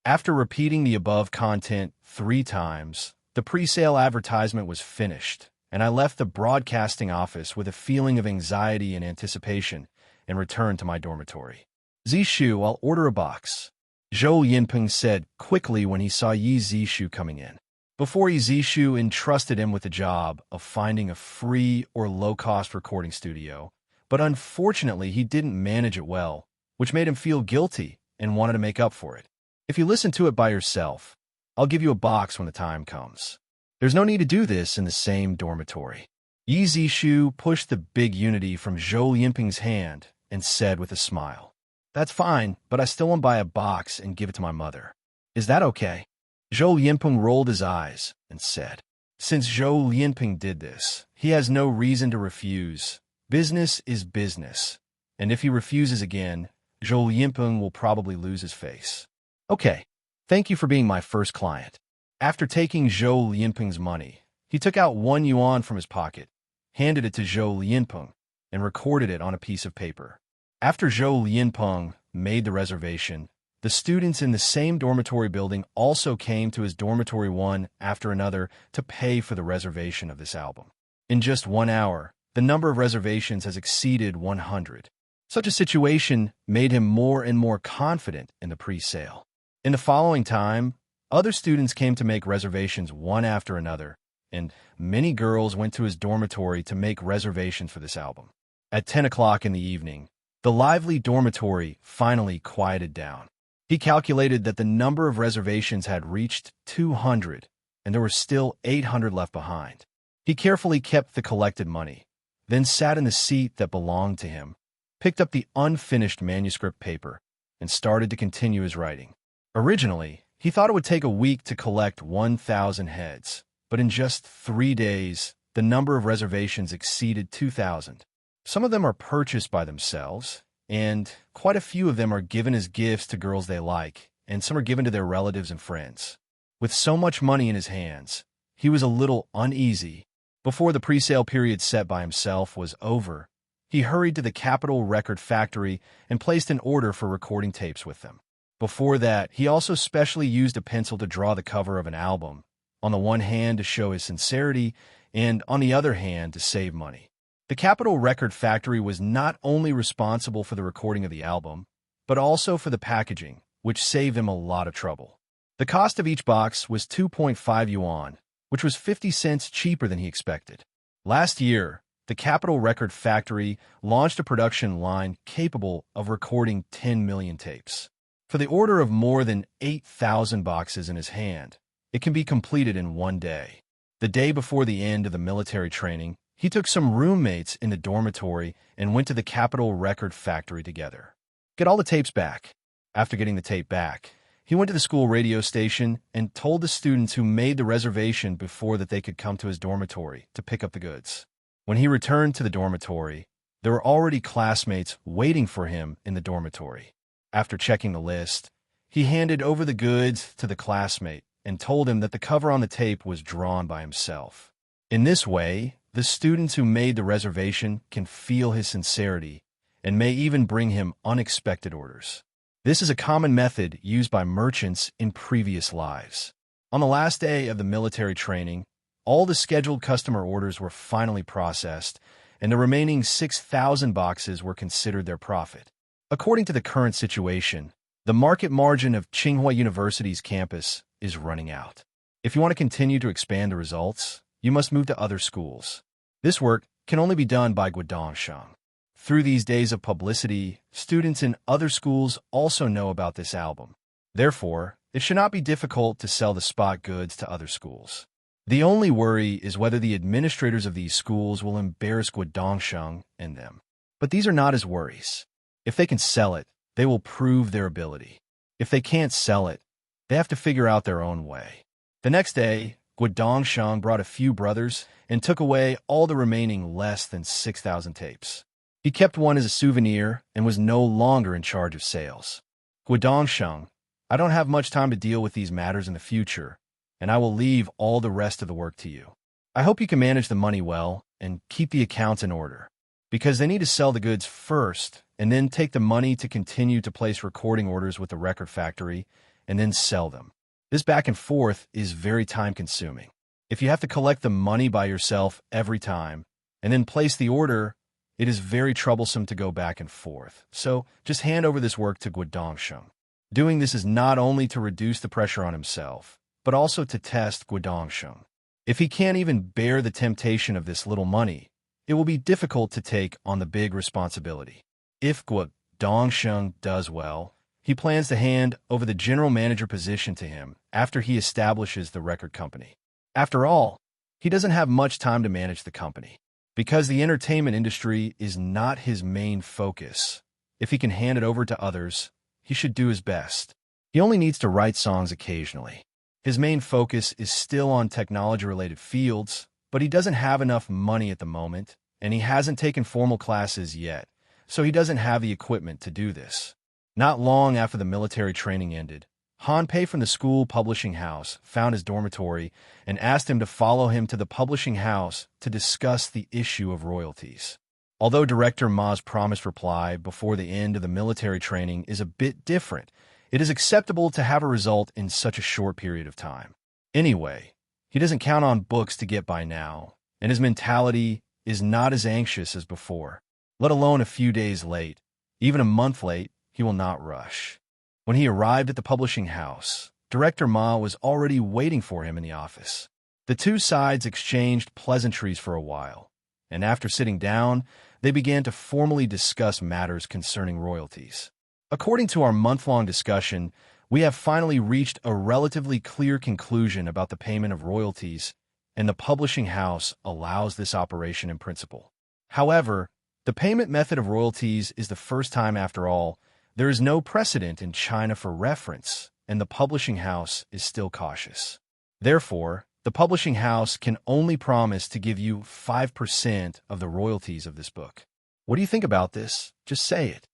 After repeating the above content 3 times, the pre-sale advertisement was finished, and I left the broadcasting office with a feeling of anxiety and anticipation and returned to my dormitory. Zishu, I'll order a box, Zhou Yinpeng said quickly when he saw Yi Zishu coming in. Before Yi Zishu entrusted him with the job of finding a free or low-cost recording studio, but unfortunately he didn't manage it well, which made him feel guilty and wanted to make up for it. If you listen to it by yourself, I'll give you a box when the time comes. There's no need to do this in the same dormitory. Yi Zishu pushed the big unity from Zhou Yinpeng's hand and said with a smile, "That's fine, but I still want to buy a box and give it to my mother. Is that okay?" Zhou Yinpeng rolled his eyes and said, "Since Zhou Yinpeng did this, he has no reason to refuse. Business is business, and if he refuses again, Zhou Yinpeng will probably lose his face. Okay, thank you for being my first client." After taking Zhou Yinpeng's money, he took out 1 yuan from his pocket, handed it to Zhou Yinpeng, and recorded it on a piece of paper. After Zhou Yinpeng made the reservation, the students in the same dormitory building also came to his dormitory one after another to pay for the reservation of this album. In just 1 hour, the number of reservations has exceeded 100. Such a situation made him more and more confident in the pre-sale. In the following time, other students came to make reservations one after another, and many girls went to his dormitory to make reservations for this album. At 10 o'clock in the evening, the lively dormitory finally quieted down. He calculated that the number of reservations had reached 200, and there were still 800 left behind. He carefully kept the collected money, then sat in the seat that belonged to him, picked up the unfinished manuscript paper, and started to continue his writing. Originally, he thought it would take a week to collect 1,000 heads, but in just 3 days, the number of reservations exceeded 2,000. Some of them are purchased by themselves, and quite a few of them are given as gifts to girls they like, and some are given to their relatives and friends. With so much money in his hands, he was a little uneasy. Before the pre-sale period set by himself was over, he hurried to the Capitol Record Factory and placed an order for recording tapes with them. Before that, he also specially used a pencil to draw the cover of an album, on the one hand to show his sincerity, and on the other hand to save money. The Capitol Record Factory was not only responsible for the recording of the album, but also for the packaging, which saved him a lot of trouble. The cost of each box was 2.5 yuan, which was 50 cents cheaper than he expected. Last year, the Capitol Record Factory launched a production line capable of recording 10 million tapes. For the order of more than 8,000 boxes in his hand, it can be completed in 1 day. The day before the end of the military training, he took some roommates in the dormitory and went to the Capitol Record Factory together. Get all the tapes back. After getting the tape back, he went to the school radio station and told the students who made the reservation before that they could come to his dormitory to pick up the goods. When he returned to the dormitory, there were already classmates waiting for him in the dormitory. After checking the list, he handed over the goods to the classmate and told him that the cover on the tape was drawn by himself. In this way, The students who made the reservation can feel his sincerity and may even bring him unexpected orders. This is a common method used by merchants in previous lives. On the last day of the military training, all the scheduled customer orders were finally processed, and the remaining 6,000 boxes were considered their profit. According to the current situation, the market margin of Tsinghua University's campus is running out. If you want to continue to expand the results, you must move to other schools. This work can only be done by Guodongsheng. Through these days of publicity, students in other schools also know about this album. Therefore, it should not be difficult to sell the spot goods to other schools. The only worry is whether the administrators of these schools will embarrass Guodongsheng and them. But these are not his worries. If they can sell it, they will prove their ability. If they can't sell it, they have to figure out their own way. The next day, Guodongsheng brought a few brothers and took away all the remaining less than 6,000 tapes. He kept one as a souvenir and was no longer in charge of sales. Guodongsheng, I don't have much time to deal with these matters in the future, and I will leave all the rest of the work to you. I hope you can manage the money well and keep the accounts in order, because they need to sell the goods first and then take the money to continue to place recording orders with the record factory and then sell them. This back and forth is very time-consuming. If you have to collect the money by yourself every time and then place the order, it is very troublesome to go back and forth. So just hand over this work to Guodongsheng. Doing this is not only to reduce the pressure on himself, but also to test Guodongsheng. If he can't even bear the temptation of this little money, it will be difficult to take on the big responsibility. If Guodongsheng does well, he plans to hand over the general manager position to him after he establishes the record company. After all, he doesn't have much time to manage the company. Because the entertainment industry is not his main focus, if he can hand it over to others, he should do his best. He only needs to write songs occasionally. His main focus is still on technology-related fields, but he doesn't have enough money at the moment, and he hasn't taken formal classes yet, so he doesn't have the equipment to do this. Not long after the military training ended, Han Pei from the school publishing house found his dormitory and asked him to follow him to the publishing house to discuss the issue of royalties. Although Director Ma's promised reply before the end of the military training is a bit different, it is acceptable to have a result in such a short period of time. Anyway, he doesn't count on books to get by now, and his mentality is not as anxious as before. Let alone a few days late, even a month late, he will not rush. When he arrived at the publishing house, Director Ma was already waiting for him in the office. The two sides exchanged pleasantries for a while, and after sitting down, they began to formally discuss matters concerning royalties. According to our month-long discussion, we have finally reached a relatively clear conclusion about the payment of royalties, and the publishing house allows this operation in principle. However, the payment method of royalties is the first time, after all, there is no precedent in China for reference, and the publishing house is still cautious. Therefore, the publishing house can only promise to give you 5% of the royalties of this book. What do you think about this? Just say it.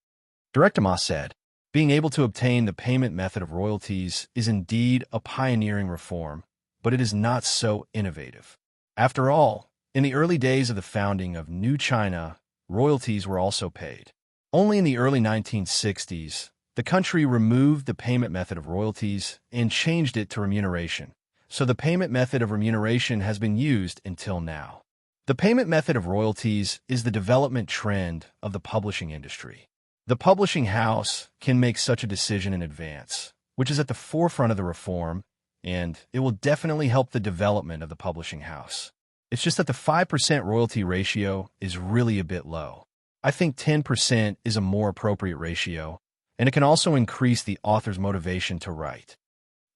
Director Ma said, being able to obtain the payment method of royalties is indeed a pioneering reform, but it is not so innovative. After all, in the early days of the founding of New China, royalties were also paid. Only in the early 1960s, the country removed the payment method of royalties and changed it to remuneration. So the payment method of remuneration has been used until now. The payment method of royalties is the development trend of the publishing industry. The publishing house can make such a decision in advance, which is at the forefront of the reform, and it will definitely help the development of the publishing house. It's just that the 5% royalty ratio is really a bit low. I think 10% is a more appropriate ratio, and it can also increase the author's motivation to write.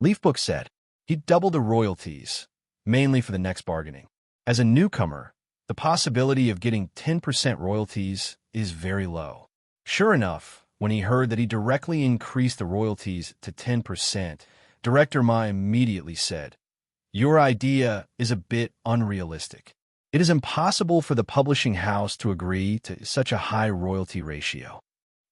Leafbook said he doubled the royalties, mainly for the next bargaining. As a newcomer, the possibility of getting 10% royalties is very low. Sure enough, when he heard that he directly increased the royalties to 10%, Director Ma immediately said, "Your idea is a bit unrealistic. It is impossible for the publishing house to agree to such a high royalty ratio."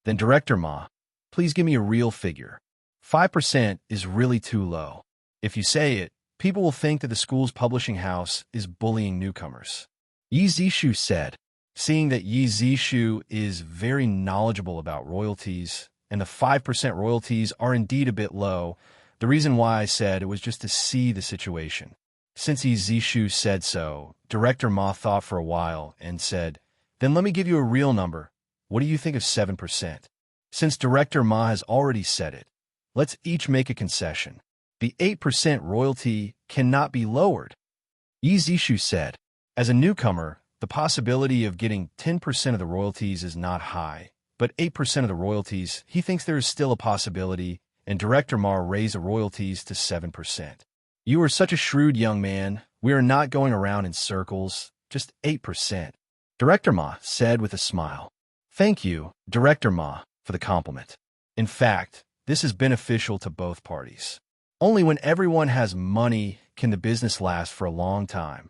Then Director Ma, please give me a real figure. 5% is really too low. If you say it, people will think that the school's publishing house is bullying newcomers. Yi Zishu said. Seeing that Yi Zishu is very knowledgeable about royalties, and the 5% royalties are indeed a bit low, the reason why I said it was just to see the situation. Since Yi Zishu said so, Director Ma thought for a while and said, "Then let me give you a real number. What do you think of 7%? Since Director Ma has already said it, let's each make a concession. The 8% royalty cannot be lowered." Yi Zishu said, "As a newcomer, the possibility of getting 10% of the royalties is not high, but 8% of the royalties, he thinks there is still a possibility, and Director Ma raised the royalties to 7%. You are such a shrewd young man. We are not going around in circles, just 8%. Director Ma said with a smile. "Thank you, Director Ma, for the compliment. In fact, this is beneficial to both parties. Only when everyone has money can the business last for a long time."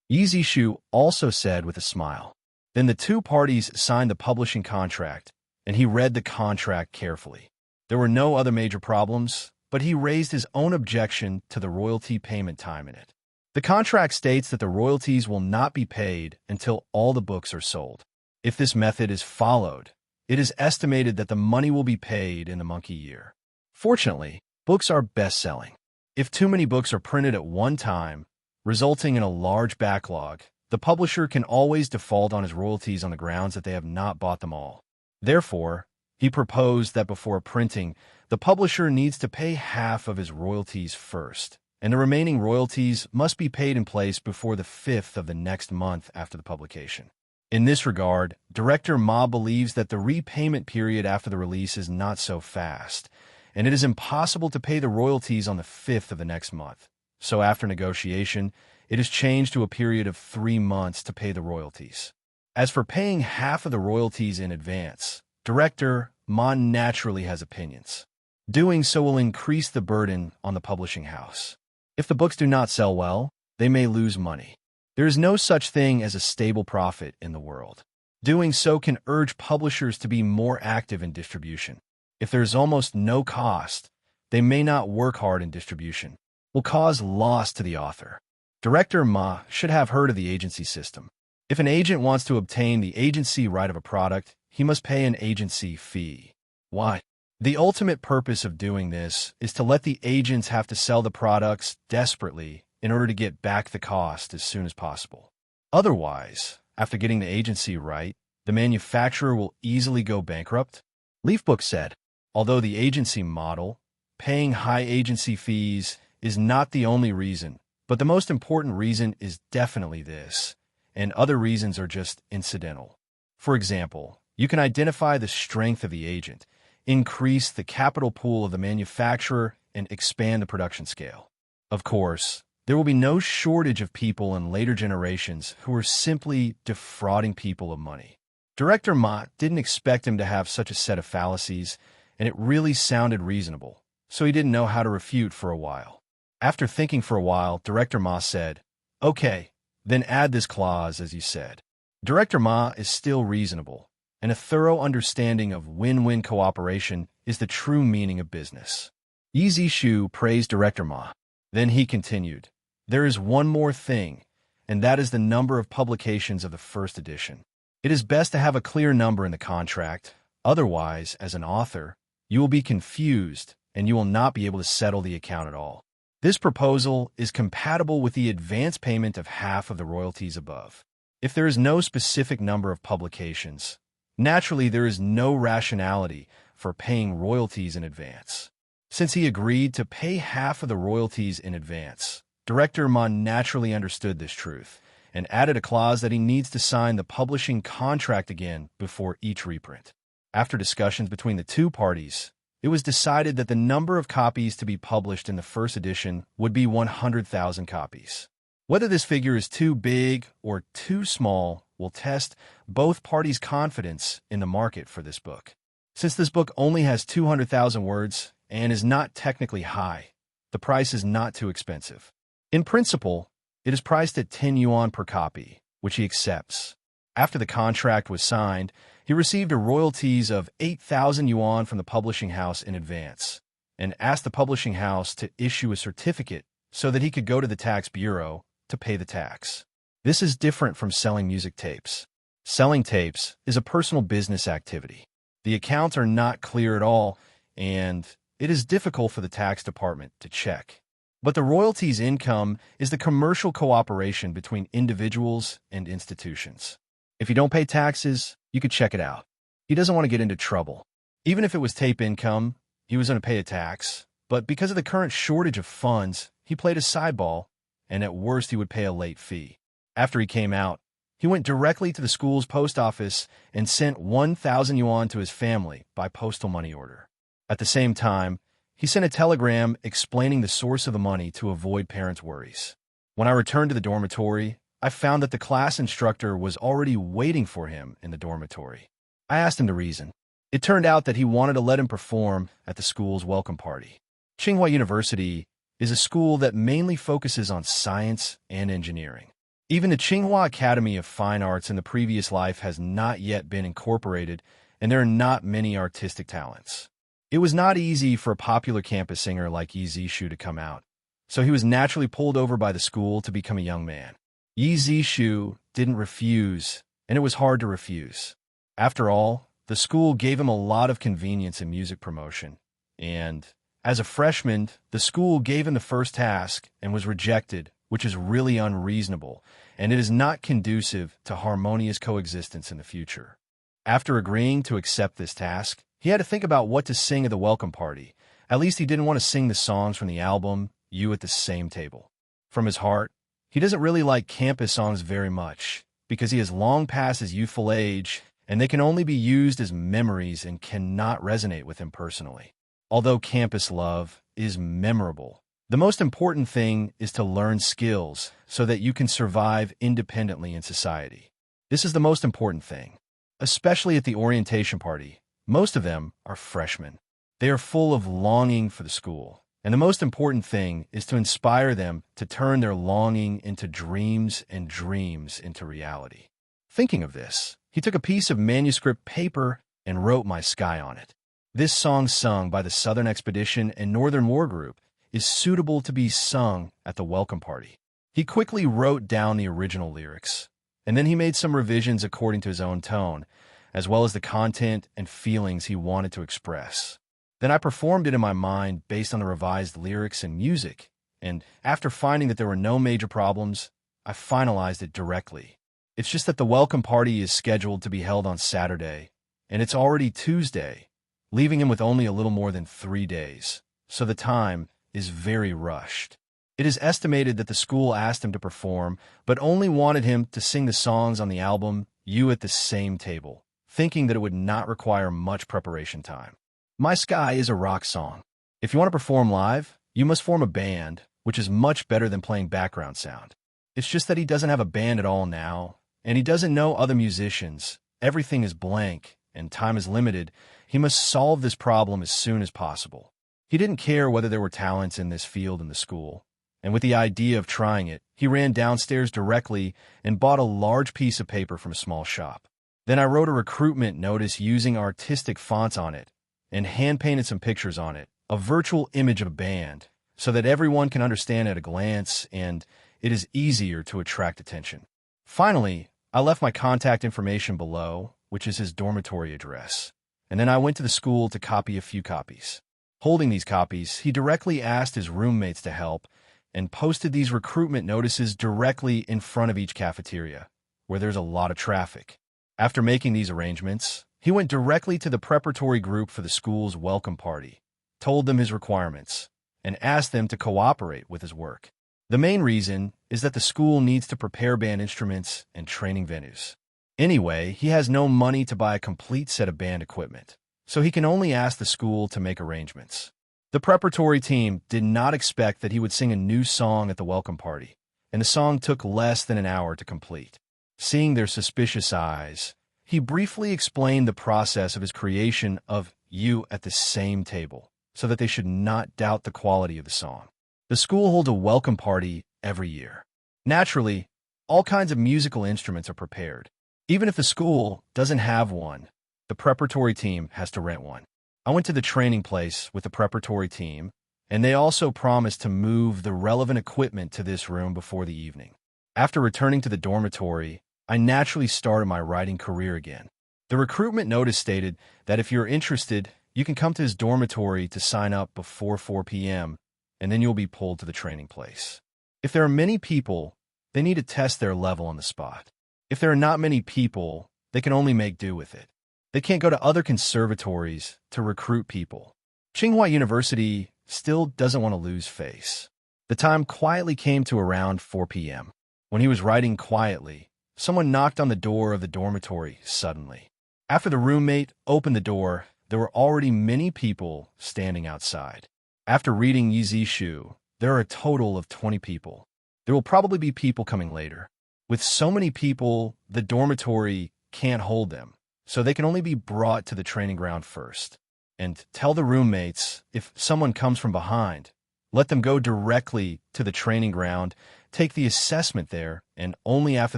Yi Zishu also said with a smile. Then the two parties signed the publishing contract, and he read the contract carefully. There were no other major problems, but he raised his own objection to the royalty payment time in it. The contract states that the royalties will not be paid until all the books are sold. If this method is followed, it is estimated that the money will be paid in the monkey year. Fortunately, books are best-selling. If too many books are printed at one time, resulting in a large backlog, the publisher can always default on his royalties on the grounds that they have not bought them all. Therefore, he proposed that before printing, the publisher needs to pay half of his royalties first, and the remaining royalties must be paid in place before the 5th of the next month after the publication. In this regard, Director Ma believes that the repayment period after the release is not so fast, and it is impossible to pay the royalties on the 5th of the next month. So after negotiation, it is changed to a period of 3 months to pay the royalties. As for paying half of the royalties in advance, Director Ma naturally has opinions. Doing so will increase the burden on the publishing house. If the books do not sell well, they may lose money. There is no such thing as a stable profit in the world. Doing so can urge publishers to be more active in distribution. If there is almost no cost, they may not work hard in distribution, will cause loss to the author. Director Ma should have heard of the agency system. If an agent wants to obtain the agency right of a product, he must pay an agency fee. Why? The ultimate purpose of doing this is to let the agents have to sell the products desperately in order to get back the cost as soon as possible. Otherwise, after getting the agency right, the manufacturer will easily go bankrupt. Leafbook said, although the agency model, paying high agency fees, is not the only reason, but the most important reason is definitely this, and other reasons are just incidental. For example, you can identify the strength of the agent, increase the capital pool of the manufacturer, and expand the production scale. Of course, there will be no shortage of people in later generations who are simply defrauding people of money. Director Ma didn't expect him to have such a set of fallacies, and it really sounded reasonable, so he didn't know how to refute for a while. After thinking for a while, Director Ma said, "Okay, then add this clause as you said." Director Ma is still reasonable, and a thorough understanding of win-win cooperation is the true meaning of business. Yi Zishu praised Director Ma. Then he continued, "There is one more thing, and that is the number of publications of the first edition. It is best to have a clear number in the contract. Otherwise, as an author, you will be confused, and you will not be able to settle the account at all. This proposal is compatible with the advance payment of half of the royalties above. If there is no specific number of publications, naturally there is no rationality for paying royalties in advance." Since he agreed to pay half of the royalties in advance, Director Ma naturally understood this truth and added a clause that he needs to sign the publishing contract again before each reprint. After discussions between the two parties, it was decided that the number of copies to be published in the first edition would be 100,000 copies. Whether this figure is too big or too small will test both parties' confidence in the market for this book. Since this book only has 200,000 words and is not technically high, the price is not too expensive. In principle, it is priced at 10 yuan per copy, which he accepts. After the contract was signed, he received a royalties of 8,000 yuan from the publishing house in advance, and asked the publishing house to issue a certificate so that he could go to the tax bureau to pay the tax. This is different from selling music tapes. Selling tapes is a personal business activity. The accounts are not clear at all, and it is difficult for the tax department to check. But the royalties income is the commercial cooperation between individuals and institutions. If you don't pay taxes, you could check it out. He doesn't want to get into trouble. Even if it was tape income, he was going to pay a tax. But because of the current shortage of funds, he played a sideball, and at worst he would pay a late fee. After he came out, he went directly to the school's post office and sent 1,000 yuan to his family by postal money order. At the same time, he sent a telegram explaining the source of the money to avoid parents' worries. When I returned to the dormitory, I found that the class instructor was already waiting for him in the dormitory. I asked him the reason. It turned out that he wanted to let him perform at the school's welcome party. Tsinghua University is a school that mainly focuses on science and engineering. Even the Tsinghua Academy of Fine Arts in the previous life has not yet been incorporated, and there are not many artistic talents. It was not easy for a popular campus singer like Yi Zishu to come out, so he was naturally pulled over by the school to become a young man. Yi Zishu didn't refuse, and it was hard to refuse. After all, the school gave him a lot of convenience in music promotion, and as a freshman, the school gave him the first task and was rejected, which is really unreasonable, and it is not conducive to harmonious coexistence in the future. After agreeing to accept this task, he had to think about what to sing at the welcome party. At least he didn't want to sing the songs from the album, You at the Same Table. From his heart, he doesn't really like campus songs very much, because he has long passed his youthful age, and they can only be used as memories and cannot resonate with him personally. Although campus love is memorable, the most important thing is to learn skills so that you can survive independently in society. This is the most important thing. Especially at the orientation party, most of them are freshmen. They are full of longing for the school, and the most important thing is to inspire them to turn their longing into dreams and dreams into reality. Thinking of this, he took a piece of manuscript paper and wrote My Sky on it. This song sung by the Southern Expedition and Northern War Group is suitable to be sung at the welcome party. He quickly wrote down the original lyrics, and then he made some revisions according to his own tone, as well as the content and feelings he wanted to express. Then I performed it in my mind based on the revised lyrics and music, and after finding that there were no major problems, I finalized it directly. It's just that the welcome party is scheduled to be held on Saturday, and it's already Tuesday, leaving him with only a little more than 3 days, so the time is very rushed. It is estimated that the school asked him to perform, but only wanted him to sing the songs on the album You at the Same Table, thinking that it would not require much preparation time. My Sky is a rock song. If you want to perform live, you must form a band, which is much better than playing background sound. It's just that he doesn't have a band at all now, and he doesn't know other musicians. Everything is blank, and time is limited. He must solve this problem as soon as possible. He didn't care whether there were talents in this field in the school, and with the idea of trying it, he ran downstairs directly and bought a large piece of paper from a small shop. Then I wrote a recruitment notice using artistic fonts on it, and hand-painted some pictures on it, a virtual image of a band, so that everyone can understand at a glance, and it is easier to attract attention. Finally, I left my contact information below, which is his dormitory address, and then I went to the school to copy a few copies. Holding these copies, he directly asked his roommates to help and posted these recruitment notices directly in front of each cafeteria, where there's a lot of traffic. After making these arrangements, he went directly to the preparatory group for the school's welcome party, told them his requirements, and asked them to cooperate with his work. The main reason is that the school needs to prepare band instruments and training venues. Anyway, he has no money to buy a complete set of band equipment, so he can only ask the school to make arrangements. The preparatory team did not expect that he would sing a new song at the welcome party, and the song took less than an hour to complete. Seeing their suspicious eyes, he briefly explained the process of his creation of You at the Same Table, so that they should not doubt the quality of the song. The school holds a welcome party every year. Naturally, all kinds of musical instruments are prepared. Even if the school doesn't have one, the preparatory team has to rent one. I went to the training place with the preparatory team, and they also promised to move the relevant equipment to this room before the evening. After returning to the dormitory, I naturally started my writing career again. The recruitment notice stated that if you're interested, you can come to his dormitory to sign up before 4 p.m., and then you'll be pulled to the training place. If there are many people, they need to test their level on the spot. If there are not many people, they can only make do with it. They can't go to other conservatories to recruit people. Tsinghua University still doesn't want to lose face. The time quietly came to around 4 p.m. When he was writing quietly, someone knocked on the door of the dormitory suddenly. After the roommate opened the door, there were already many people standing outside. After reading Yizishu, there are a total of 20 people. There will probably be people coming later. With so many people, the dormitory can't hold them, so they can only be brought to the training ground first. And tell the roommates, if someone comes from behind, let them go directly to the training ground, take the assessment there, and only after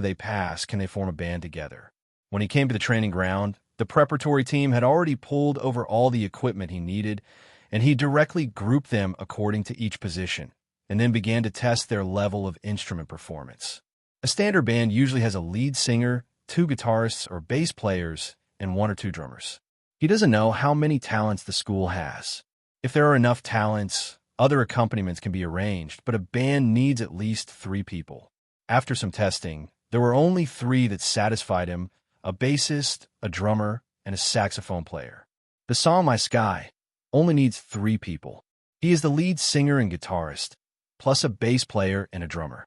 they pass can they form a band together. When he came to the training ground, the preparatory team had already pulled over all the equipment he needed, and he directly grouped them according to each position, and then began to test their level of instrument performance. A standard band usually has a lead singer, 2 guitarists or bass players, and 1 or 2 drummers. He doesn't know how many talents the school has. If there are enough talents, other accompaniments can be arranged, but a band needs at least 3 people. After some testing, there were only 3 that satisfied him: a bassist, a drummer, and a saxophone player. The song My Sky only needs 3 people. He is the lead singer and guitarist, plus a bass player and a drummer.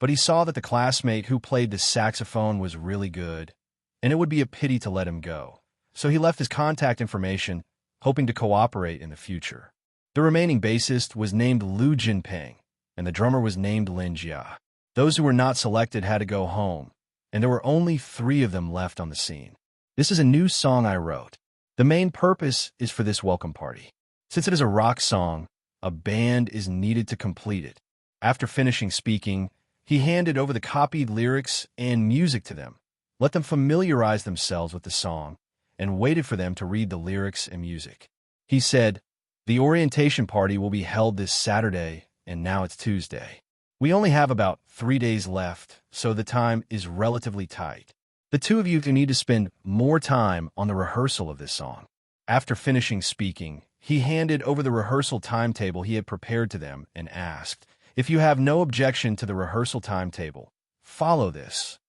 But he saw that the classmate who played the saxophone was really good, and it would be a pity to let him go. So he left his contact information, hoping to cooperate in the future. The remaining bassist was named Lu Jinping, and the drummer was named Lin Jia. Those who were not selected had to go home, and there were only 3 of them left on the scene. This is a new song I wrote. The main purpose is for this welcome party. Since it is a rock song, a band is needed to complete it. After finishing speaking, he handed over the copied lyrics and music to them, let them familiarize themselves with the song, and waited for them to read the lyrics and music. He said, "The orientation party will be held this Saturday, and now it's Tuesday. We only have about 3 days left, so the time is relatively tight. The 2 of you need to spend more time on the rehearsal of this song." After finishing speaking, he handed over the rehearsal timetable he had prepared to them and asked, "If you have no objection to the rehearsal timetable, follow this."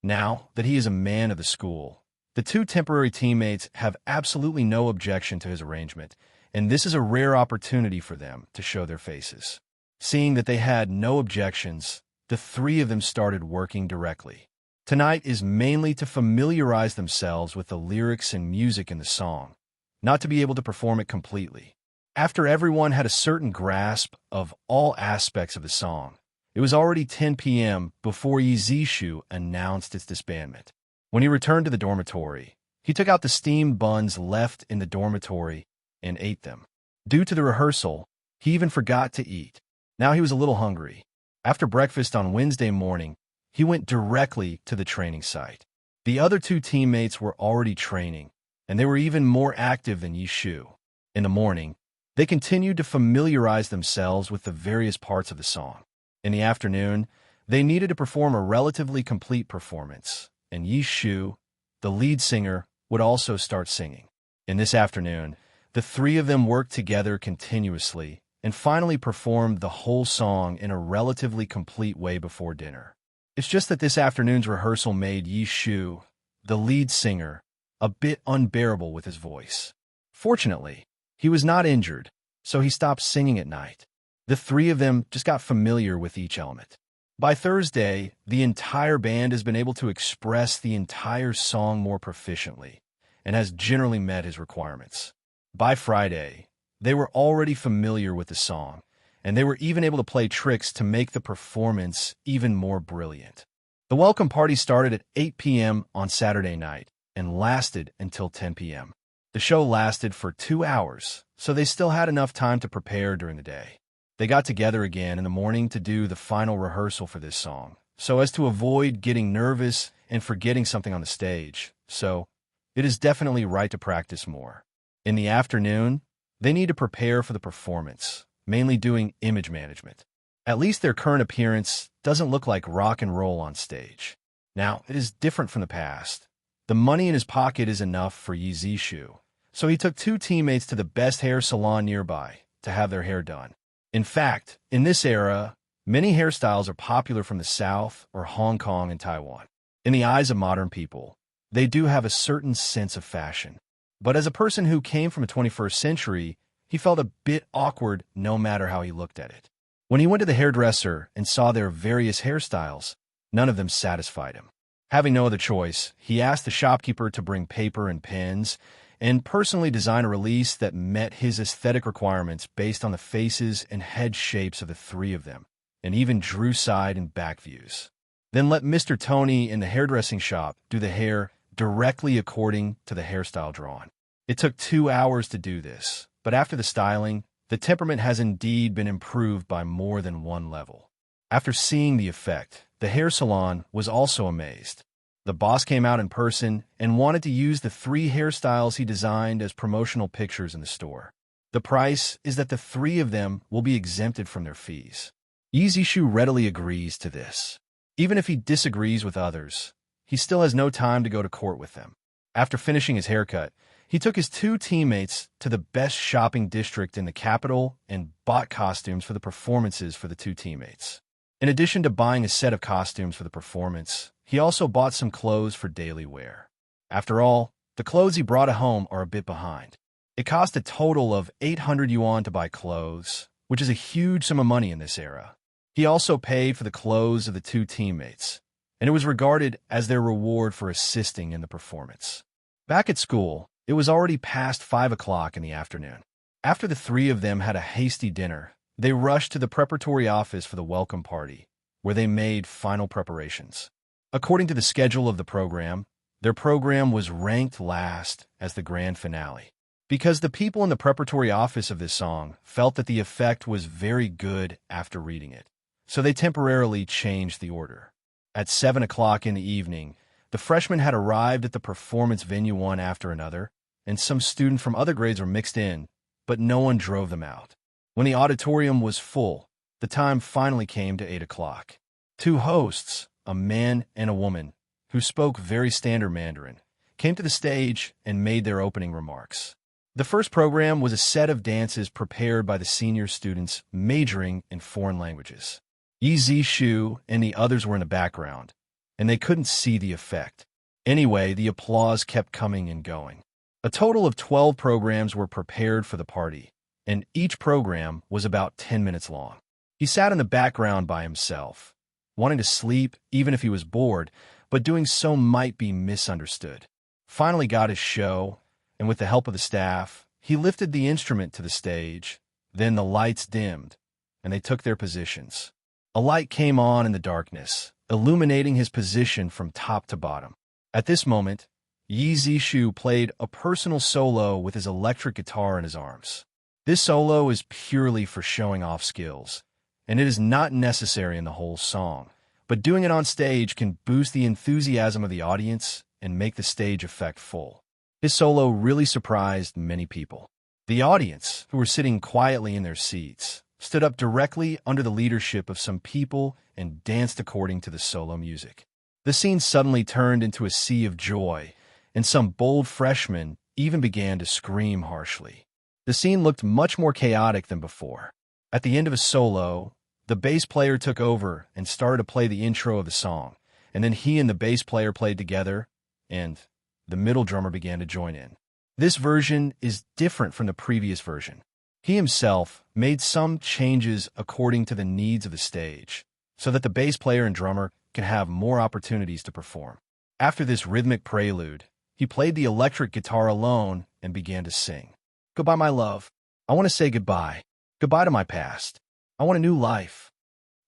Now that he is a man of the school, the 2 temporary teammates have absolutely no objection to his arrangement, and this is a rare opportunity for them to show their faces. Seeing that they had no objections, the 3 of them started working directly. Tonight is mainly to familiarize themselves with the lyrics and music in the song, not to be able to perform it completely. After everyone had a certain grasp of all aspects of the song, it was already 10 p.m. before Yizishu announced its disbandment. When he returned to the dormitory, he took out the steamed buns left in the dormitory and ate them. Due to the rehearsal, he even forgot to eat. Now he was a little hungry. After breakfast on Wednesday morning, he went directly to the training site. The other 2 teammates were already training, and they were even more active than Yishu. In the morning, they continued to familiarize themselves with the various parts of the song. In the afternoon, they needed to perform a relatively complete performance, and Yishu, the lead singer, would also start singing. In this afternoon, the 3 of them worked together continuously and finally performed the whole song in a relatively complete way before dinner. It's just that this afternoon's rehearsal made Yishu, the lead singer, a bit unbearable with his voice. Fortunately, he was not injured, so he stopped singing at night. The 3 of them just got familiar with each element. By Thursday, the entire band has been able to express the entire song more proficiently and has generally met his requirements. By Friday, they were already familiar with the song, and they were even able to play tricks to make the performance even more brilliant. The welcome party started at 8 p.m. on Saturday night and lasted until 10 p.m. The show lasted for 2 hours, so they still had enough time to prepare during the day. They got together again in the morning to do the final rehearsal for this song, so as to avoid getting nervous and forgetting something on the stage. So, it is definitely right to practice more. In the afternoon, they need to prepare for the performance, mainly doing image management. At least their current appearance doesn't look like rock and roll on stage. Now, it is different from the past. The money in his pocket is enough for Yi Zishu, so he took two teammates to the best hair salon nearby to have their hair done. In fact, in this era, many hairstyles are popular from the South or Hong Kong and Taiwan. In the eyes of modern people, they do have a certain sense of fashion. But as a person who came from the 21st century, he felt a bit awkward no matter how he looked at it. When he went to the hairdresser and saw their various hairstyles, none of them satisfied him. Having no other choice, he asked the shopkeeper to bring paper and pens and personally design a release that met his aesthetic requirements based on the faces and head shapes of the three of them, and even drew side and back views. Then let Mr. Tony in the hairdressing shop do the hair directly according to the hairstyle drawn. It took 2 hours to do this, but after the styling, the temperament has indeed been improved by more than one level. After seeing the effect, the hair salon was also amazed. The boss came out in person and wanted to use the 3 hairstyles he designed as promotional pictures in the store. The price is that the 3 of them will be exempted from their fees. Yi Zishu readily agrees to this. Even if he disagrees with others, he still has no time to go to court with them. After finishing his haircut, he took his 2 teammates to the best shopping district in the capital and bought costumes for the performances for the 2 teammates. In addition to buying a set of costumes for the performance, he also bought some clothes for daily wear. After all, the clothes he brought home are a bit behind. It cost a total of 800 yuan to buy clothes, which is a huge sum of money in this era. He also paid for the clothes of the 2 teammates, and it was regarded as their reward for assisting in the performance. Back at school, it was already past 5 o'clock in the afternoon. After the 3 of them had a hasty dinner, they rushed to the preparatory office for the welcome party, where they made final preparations. According to the schedule of the program, their program was ranked last as the grand finale, because the people in the preparatory office of this song felt that the effect was very good after reading it, so they temporarily changed the order. At 7 o'clock in the evening, the freshmen had arrived at the performance venue one after another, and some students from other grades were mixed in, but no one drove them out. When the auditorium was full, the time finally came to 8 o'clock. 2 hosts, a man and a woman, who spoke very standard Mandarin, came to the stage and made their opening remarks. The first program was a set of dances prepared by the senior students majoring in foreign languages. Yi Zishu and the others were in the background, and they couldn't see the effect. Anyway, the applause kept coming and going. A total of 12 programs were prepared for the party, and each program was about 10 minutes long. He sat in the background by himself, wanting to sleep even if he was bored, but doing so might be misunderstood. Finally got his show, and with the help of the staff, he lifted the instrument to the stage. Then the lights dimmed, and they took their positions. A light came on in the darkness, illuminating his position from top to bottom. At this moment, Yi Zishu played a personal solo with his electric guitar in his arms. This solo is purely for showing off skills, and it is not necessary in the whole song, but doing it on stage can boost the enthusiasm of the audience and make the stage effect full. His solo really surprised many people. The audience, who were sitting quietly in their seats, stood up directly under the leadership of some people and danced according to the solo music. The scene suddenly turned into a sea of joy, and some bold freshmen even began to scream harshly. The scene looked much more chaotic than before. At the end of a solo, the bass player took over and started to play the intro of the song, and then he and the bass player played together, and the middle drummer began to join in. This version is different from the previous version. He himself made some changes according to the needs of the stage, so that the bass player and drummer can have more opportunities to perform. After this rhythmic prelude, he played the electric guitar alone and began to sing. Goodbye, my love. I want to say goodbye. Goodbye to my past. I want a new life.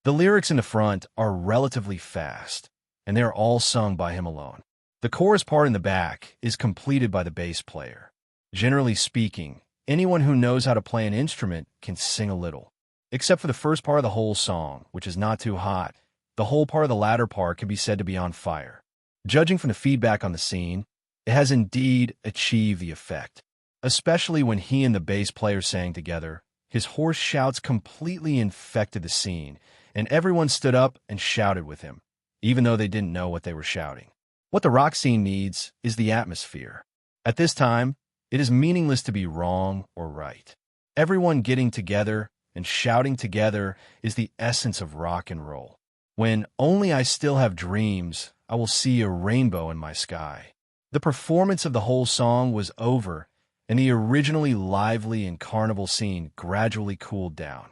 The lyrics in the front are relatively fast, and they are all sung by him alone. The chorus part in the back is completed by the bass player. Generally speaking, anyone who knows how to play an instrument can sing a little. Except for the first part of the whole song, which is not too hot, the whole part of the latter part can be said to be on fire. Judging from the feedback on the scene, it has indeed achieved the effect. Especially when he and the bass player sang together, His hoarse shouts completely infected the scene, and everyone stood up and shouted with him, even though they didn't know what they were shouting. What the rock scene needs is the atmosphere. At this time, it is meaningless to be wrong or right. Everyone getting together and shouting together is the essence of rock and roll. When only I still have dreams, I will see a rainbow in my sky. The performance of the whole song was over, and the originally lively and carnival scene gradually cooled down.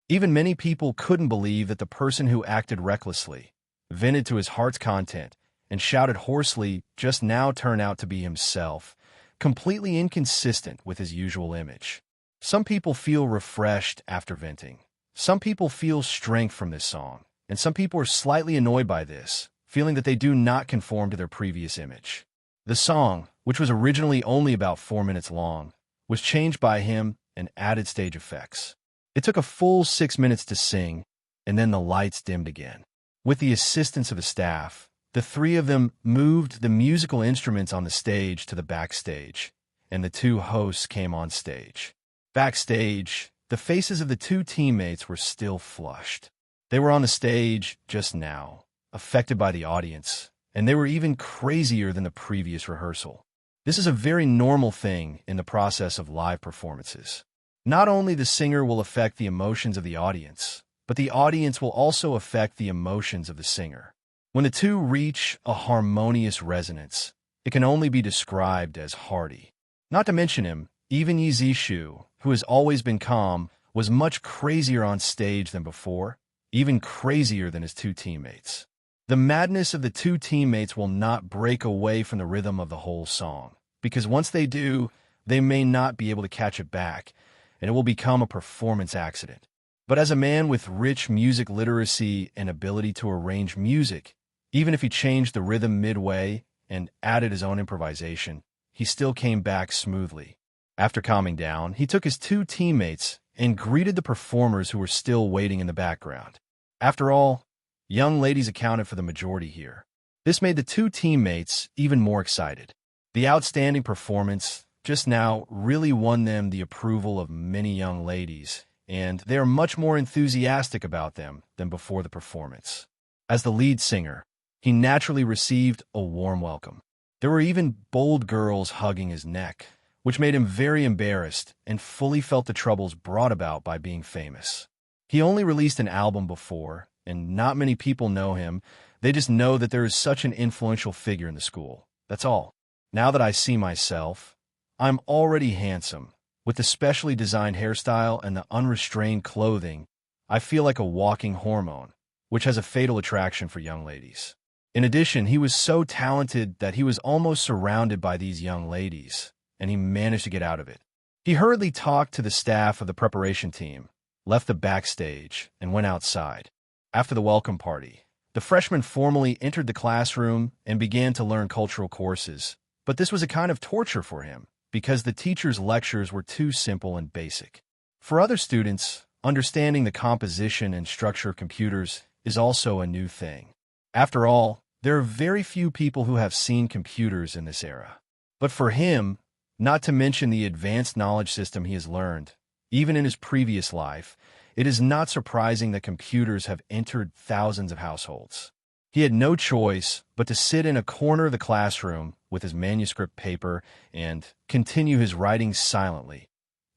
Even many people couldn't believe that the person who acted recklessly, vented to his heart's content, and shouted hoarsely just now turned out to be himself, completely inconsistent with his usual image. Some people feel refreshed after venting. Some people feel strength from this song, and some people are slightly annoyed by this, feeling that they do not conform to their previous image. The song, which was originally only about 4 minutes long, was changed by him and added stage effects. It took a full 6 minutes to sing, and then the lights dimmed again. With the assistance of the staff, the three of them moved the musical instruments on the stage to the backstage, and the two hosts came on stage. Backstage, the faces of the two teammates were still flushed. They were on the stage just now, affected by the audience, and they were even crazier than the previous rehearsal. This is a very normal thing in the process of live performances. Not only the singer will affect the emotions of the audience, but the audience will also affect the emotions of the singer. When the two reach a harmonious resonance, it can only be described as hearty. Not to mention him, even Yi Zishu, who has always been calm, was much crazier on stage than before, even crazier than his two teammates. The madness of the two teammates will not break away from the rhythm of the whole song, because once they do, they may not be able to catch it back, and it will become a performance accident. But as a man with rich music literacy and ability to arrange music, even if he changed the rhythm midway and added his own improvisation, he still came back smoothly. After calming down, he took his two teammates and greeted the performers who were still waiting in the background. After all, young ladies accounted for the majority here. This made the two teammates even more excited. The outstanding performance just now really won them the approval of many young ladies, and they are much more enthusiastic about them than before the performance. As the lead singer, he naturally received a warm welcome. There were even bold girls hugging his neck, which made him very embarrassed and fully felt the troubles brought about by being famous. He only released an album before, and not many people know him. They just know that there is such an influential figure in the school. That's all. Now that I see myself, I'm already handsome. With the specially designed hairstyle and the unrestrained clothing, I feel like a walking hormone, which has a fatal attraction for young ladies. In addition, he was so talented that he was almost surrounded by these young ladies, and he managed to get out of it. He hurriedly talked to the staff of the preparation team, left the backstage, and went outside. After the welcome party, the freshmen formally entered the classroom and began to learn cultural courses, but this was a kind of torture for him because the teacher's lectures were too simple and basic. For other students, understanding the composition and structure of computers is also a new thing. After all, there are very few people who have seen computers in this era. But for him, not to mention the advanced knowledge system he has learned, even in his previous life, it is not surprising that computers have entered thousands of households. He had no choice but to sit in a corner of the classroom with his manuscript paper and continue his writing silently,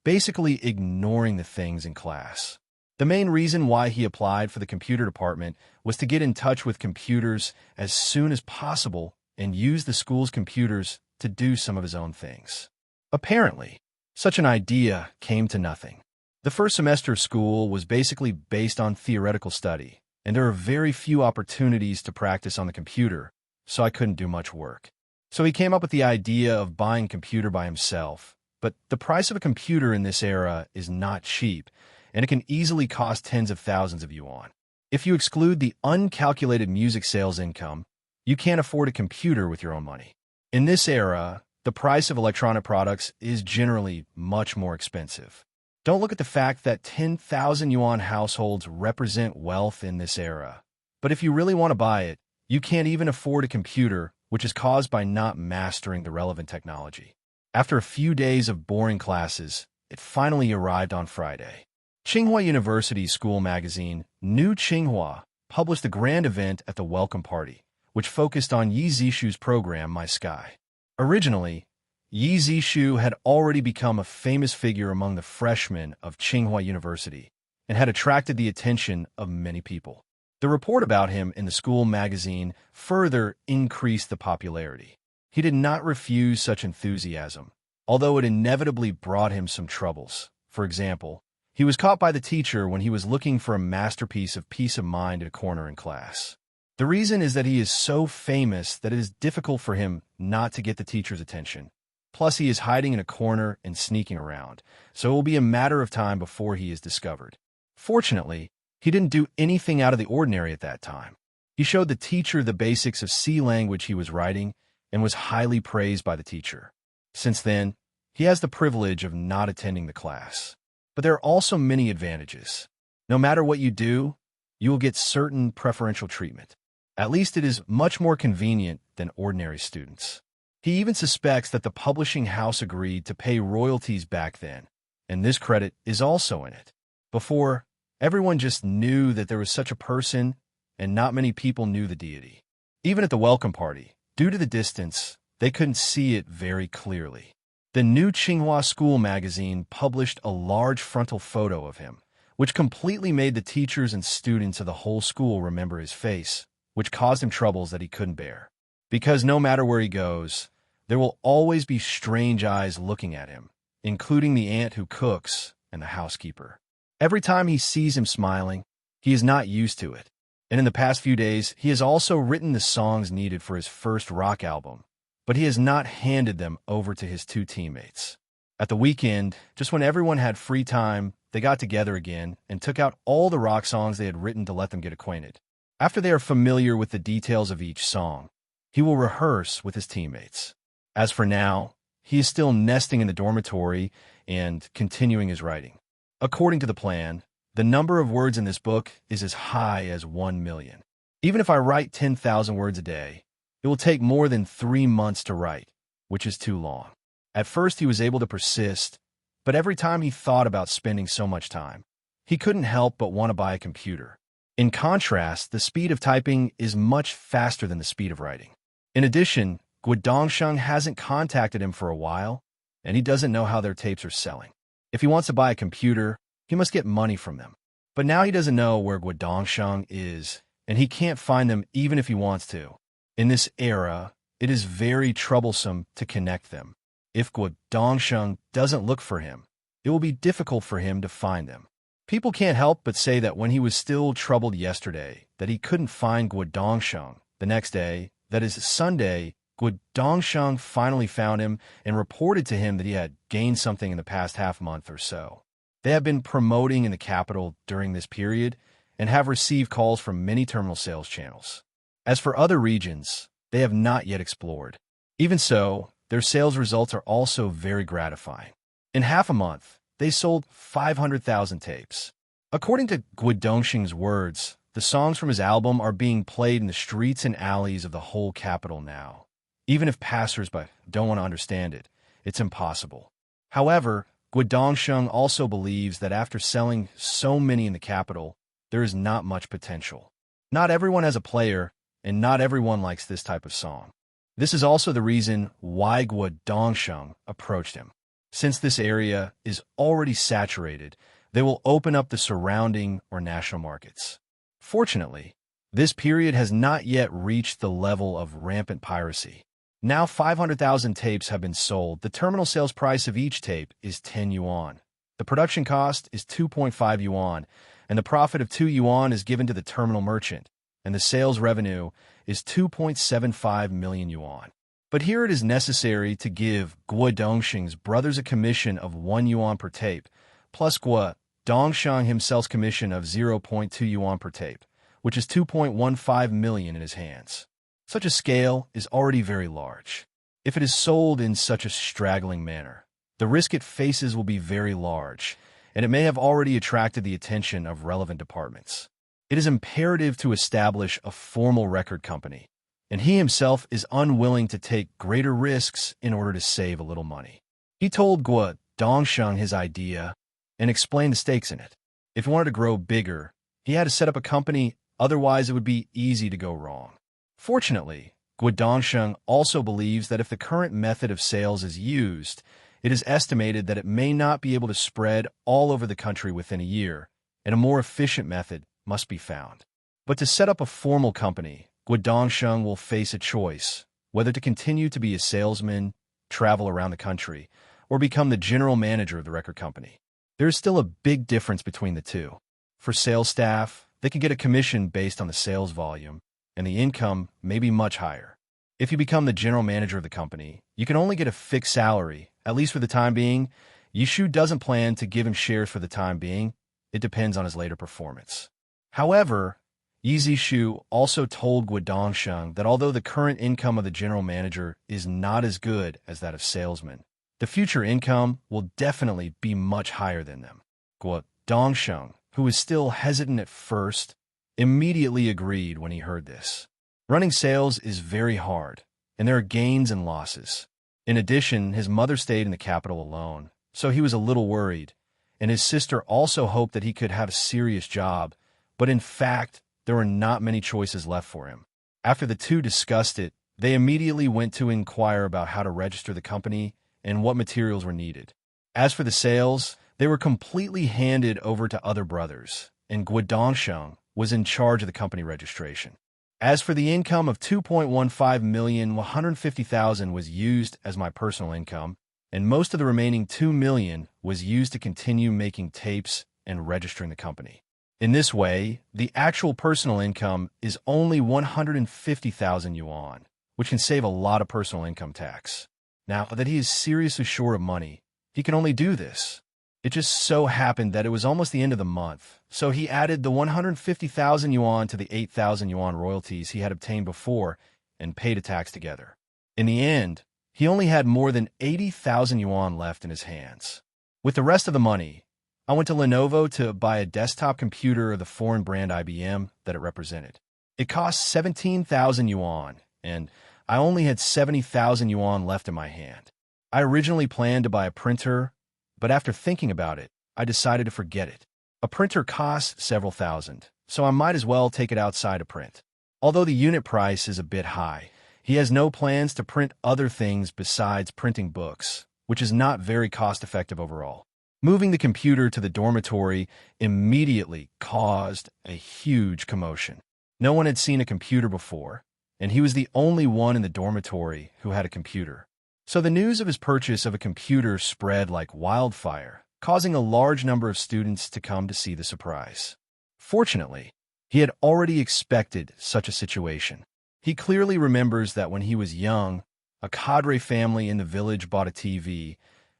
basically ignoring the things in class. The main reason why he applied for the computer department was to get in touch with computers as soon as possible and use the school's computers to do some of his own things. Apparently, such an idea came to nothing. The first semester of school was basically based on theoretical study, and there are very few opportunities to practice on the computer, so I couldn't do much work. So he came up with the idea of buying a computer by himself, but the price of a computer in this era is not cheap, and it can easily cost tens of thousands of yuan. If you exclude the uncalculated music sales income, you can't afford a computer with your own money. In this era, the price of electronic products is generally much more expensive. Don't look at the fact that 10,000 yuan households represent wealth in this era. But if you really want to buy it, you can't even afford a computer, which is caused by not mastering the relevant technology. After a few days of boring classes, it finally arrived on Friday. Tsinghua University's school magazine, New Tsinghua, published a grand event at the welcome party, which focused on Yi Zishu's program, My Sky. Originally, Yi Zishu had already become a famous figure among the freshmen of Tsinghua University and had attracted the attention of many people. The report about him in the school magazine further increased the popularity. He did not refuse such enthusiasm, although it inevitably brought him some troubles. For example, he was caught by the teacher when he was looking for a masterpiece of peace of mind at a corner in class. The reason is that he is so famous that it is difficult for him not to get the teacher's attention. Plus, he is hiding in a corner and sneaking around, so it will be a matter of time before he is discovered. Fortunately, he didn't do anything out of the ordinary at that time. He showed the teacher the basics of C language he was writing and was highly praised by the teacher. Since then, he has the privilege of not attending the class. But there are also many advantages. No matter what you do, you will get certain preferential treatment. At least it is much more convenient than ordinary students. He even suspects that the publishing house agreed to pay royalties back then, and this credit is also in it. Before, everyone just knew that there was such a person, and not many people knew the deity. Even at the welcome party, due to the distance, they couldn't see it very clearly. The New Tsinghua School magazine published a large frontal photo of him, which completely made the teachers and students of the whole school remember his face, which caused him troubles that he couldn't bear. Because no matter where he goes, there will always be strange eyes looking at him, including the aunt who cooks and the housekeeper. Every time he sees him smiling, he is not used to it. And in the past few days, he has also written the songs needed for his first rock album, but he has not handed them over to his two teammates. At the weekend, just when everyone had free time, they got together again and took out all the rock songs they had written to let them get acquainted. After they are familiar with the details of each song, he will rehearse with his teammates. As for now, he is still nesting in the dormitory and continuing his writing. According to the plan, the number of words in this book is as high as 1 million. Even if I write 10,000 words a day, it will take more than 3 months to write, which is too long. At first, he was able to persist, but every time he thought about spending so much time, he couldn't help but want to buy a computer. In contrast, the speed of typing is much faster than the speed of writing. In addition, Guodongsheng hasn't contacted him for a while, and he doesn't know how their tapes are selling. If he wants to buy a computer, he must get money from them. But now he doesn't know where Guodongsheng is, and he can't find them even if he wants to. In this era, it is very troublesome to connect them. If Guodongsheng doesn't look for him, it will be difficult for him to find them. People can't help but say that when he was still troubled yesterday, that he couldn't find Guodongsheng. The next day, that is Sunday, Guodongsheng finally found him and reported to him that he had gained something in the past half month or so. They have been promoting in the capital during this period and have received calls from many terminal sales channels. As for other regions, they have not yet explored. Even so, their sales results are also very gratifying. In half a month, they sold 500,000 tapes. According to Guodongsheng's words, the songs from his album are being played in the streets and alleys of the whole capital now. Even if passers-by don't want to understand it, it's impossible. However, Guodongsheng also believes that after selling so many in the capital, there is not much potential. Not everyone has a player, and not everyone likes this type of song. This is also the reason why Guodongsheng approached him. Since this area is already saturated, they will open up the surrounding or national markets. Fortunately, this period has not yet reached the level of rampant piracy. Now 500,000 tapes have been sold. The terminal sales price of each tape is 10 yuan. The production cost is 2.5 yuan, and the profit of 2 yuan is given to the terminal merchant, and the sales revenue is 2.75 million yuan. But here it is necessary to give Guodongsheng's brothers a commission of 1 yuan per tape, plus Guodongsheng himself's commission of 0.2 yuan per tape, which is 2.15 million in his hands. Such a scale is already very large. If it is sold in such a straggling manner, the risk it faces will be very large, and it may have already attracted the attention of relevant departments. It is imperative to establish a formal record company, and he himself is unwilling to take greater risks in order to save a little money. He told Guodongsheng his idea and explained the stakes in it. If he wanted to grow bigger, he had to set up a company, otherwise it would be easy to go wrong. Fortunately, Guodongsheng also believes that if the current method of sales is used, it is estimated that it may not be able to spread all over the country within a year, and a more efficient method must be found. But to set up a formal company, Guodongsheng will face a choice, whether to continue to be a salesman, travel around the country, or become the general manager of the record company. There is still a big difference between the two. For sales staff, they can get a commission based on the sales volume, and the income may be much higher. If you become the general manager of the company, you can only get a fixed salary, at least for the time being. Yishu doesn't plan to give him shares for the time being. It depends on his later performance. However, Yi Zishu also told Guodongsheng that although the current income of the general manager is not as good as that of salesmen, the future income will definitely be much higher than them. Guodongsheng, who was still hesitant at first, immediately agreed when he heard this. Running sales is very hard, and there are gains and losses. In addition, his mother stayed in the capital alone, so he was a little worried, and his sister also hoped that he could have a serious job, but in fact, there were not many choices left for him. After the two discussed it, they immediately went to inquire about how to register the company and what materials were needed. As for the sales, they were completely handed over to other brothers, and Guodongsheng was in charge of the company registration. As for the income of 2.15,150,000 was used as my personal income, and most of the remaining 2 million was used to continue making tapes and registering the company. In this way, the actual personal income is only 150,000 yuan, which can save a lot of personal income tax. Now that he is seriously short of money, he can only do this. It just so happened that it was almost the end of the month, so he added the 150,000 yuan to the 8,000 yuan royalties he had obtained before and paid a tax together. In the end, he only had more than 80,000 yuan left in his hands. With the rest of the money, I went to Lenovo to buy a desktop computer of the foreign brand IBM that it represented. It cost 17,000 yuan, and I only had 70,000 yuan left in my hand. I originally planned to buy a printer, but after thinking about it, I decided to forget it. A printer costs several thousand, so I might as well take it outside to print. Although the unit price is a bit high, he has no plans to print other things besides printing books, which is not very cost-effective overall. Moving the computer to the dormitory immediately caused a huge commotion. No one had seen a computer before, and he was the only one in the dormitory who had a computer. So the news of his purchase of a computer spread like wildfire, causing a large number of students to come to see the surprise. Fortunately, he had already expected such a situation. He clearly remembers that when he was young, a cadre family in the village bought a TV,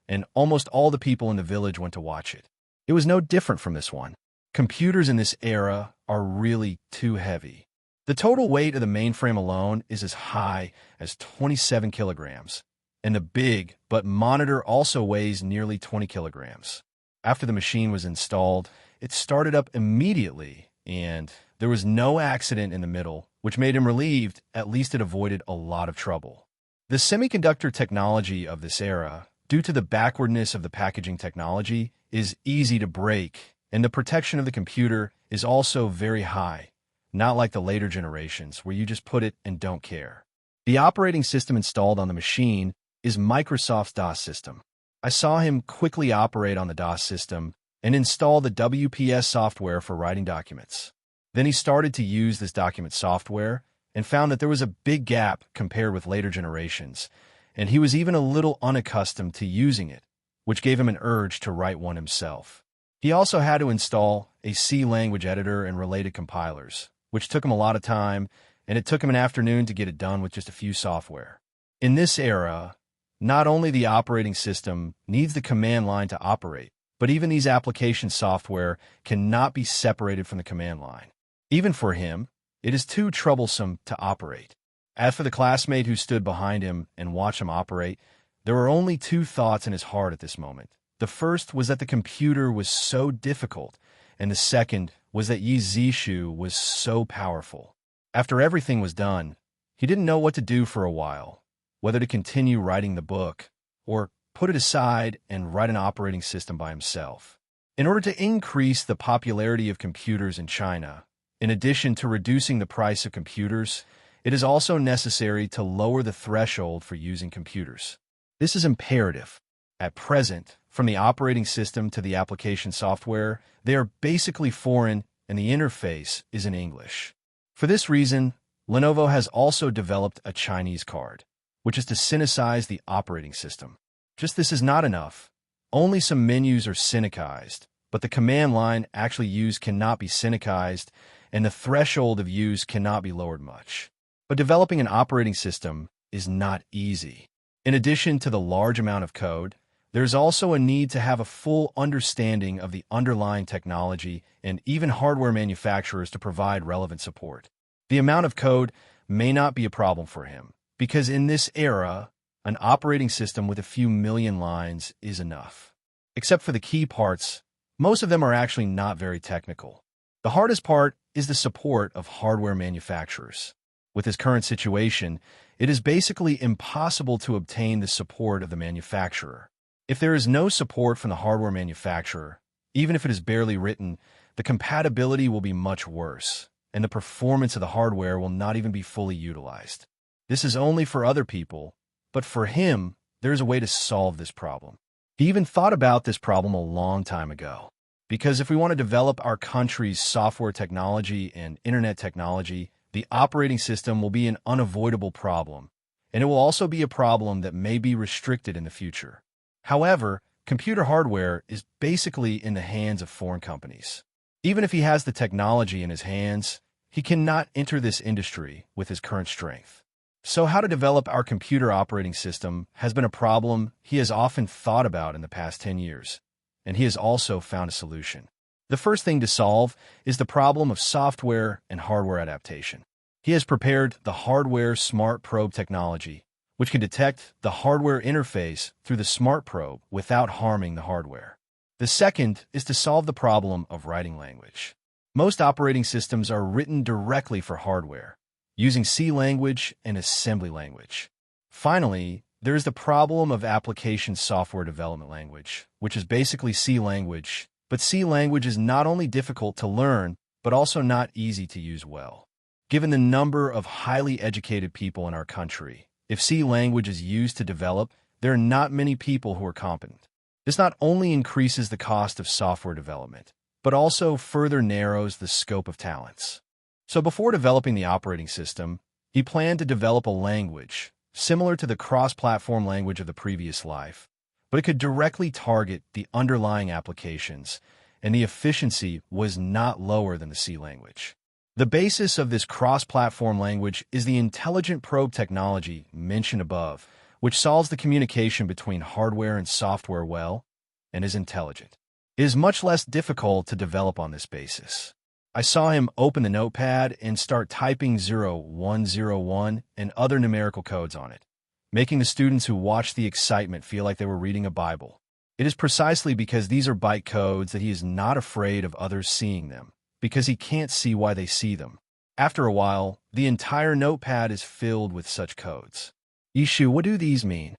and almost all the people in the village went to watch it. It was no different from this one. Computers in this era are really too heavy. The total weight of the mainframe alone is as high as 27 kilograms. And the big but monitor also weighs nearly 20 kilograms. After the machine was installed, it started up immediately, and there was no accident in the middle, which made him relieved. At least it avoided a lot of trouble. The semiconductor technology of this era, due to the backwardness of the packaging technology, is easy to break, and the protection of the computer is also very high, not like the later generations where you just put it and don't care. The operating system installed on the machine is Microsoft's DOS system. I saw him quickly operate on the DOS system and install the WPS software for writing documents. Then he started to use this document software and found that there was a big gap compared with later generations, and he was even a little unaccustomed to using it, which gave him an urge to write one himself. He also had to install a C language editor and related compilers, which took him a lot of time, and it took him an afternoon to get it done with just a few software. In this era, not only the operating system needs the command line to operate, but even these application software cannot be separated from the command line. Even for him, it is too troublesome to operate. As for the classmate who stood behind him and watched him operate, there were only two thoughts in his heart at this moment. The first was that the computer was so difficult, and the second was that Yi Zishu was so powerful. After everything was done, he didn't know what to do for a while, whether to continue writing the book or put it aside and write an operating system by himself. In order to increase the popularity of computers in China, in addition to reducing the price of computers, it is also necessary to lower the threshold for using computers. This is imperative. At present, from the operating system to the application software, they are basically foreign and the interface is in English. For this reason, Lenovo has also developed a Chinese card, which is to Sinicize the operating system. Just this is not enough. Only some menus are Sinicized, but the command line actually used cannot be Sinicized, and the threshold of use cannot be lowered much. But developing an operating system is not easy. In addition to the large amount of code, there's also a need to have a full understanding of the underlying technology and even hardware manufacturers to provide relevant support. The amount of code may not be a problem for him, because in this era, an operating system with a few million lines is enough. Except for the key parts, most of them are actually not very technical. The hardest part is the support of hardware manufacturers. With his current situation, it is basically impossible to obtain the support of the manufacturer. If there is no support from the hardware manufacturer, even if it is barely written, the compatibility will be much worse, and the performance of the hardware will not even be fully utilized. This is only for other people, but for him, there is a way to solve this problem. He even thought about this problem a long time ago. Because if we want to develop our country's software technology and internet technology, the operating system will be an unavoidable problem, and it will also be a problem that may be restricted in the future. However, computer hardware is basically in the hands of foreign companies. Even if he has the technology in his hands, he cannot enter this industry with his current strength. So how to develop our computer operating system has been a problem he has often thought about in the past 10 years, and he has also found a solution. The first thing to solve is the problem of software and hardware adaptation. He has prepared the hardware smart probe technology, which can detect the hardware interface through the smart probe without harming the hardware. The second is to solve the problem of writing language. Most operating systems are written directly for hardware, using C language and assembly language. Finally, there is the problem of application software development language, which is basically C language, but C language is not only difficult to learn, but also not easy to use well. Given the number of highly educated people in our country, if C language is used to develop, there are not many people who are competent. This not only increases the cost of software development, but also further narrows the scope of talents. So before developing the operating system, he planned to develop a language similar to the cross-platform language of the previous life, but it could directly target the underlying applications, and the efficiency was not lower than the C language. The basis of this cross-platform language is the intelligent probe technology mentioned above, which solves the communication between hardware and software well and is intelligent. It is much less difficult to develop on this basis. I saw him open the notepad and start typing 0101 and other numerical codes on it, making the students who watched the excitement feel like they were reading a Bible. It is precisely because these are byte codes that he is not afraid of others seeing them, because he can't see why they see them. After a while, the entire notepad is filled with such codes. Ishu, what do these mean?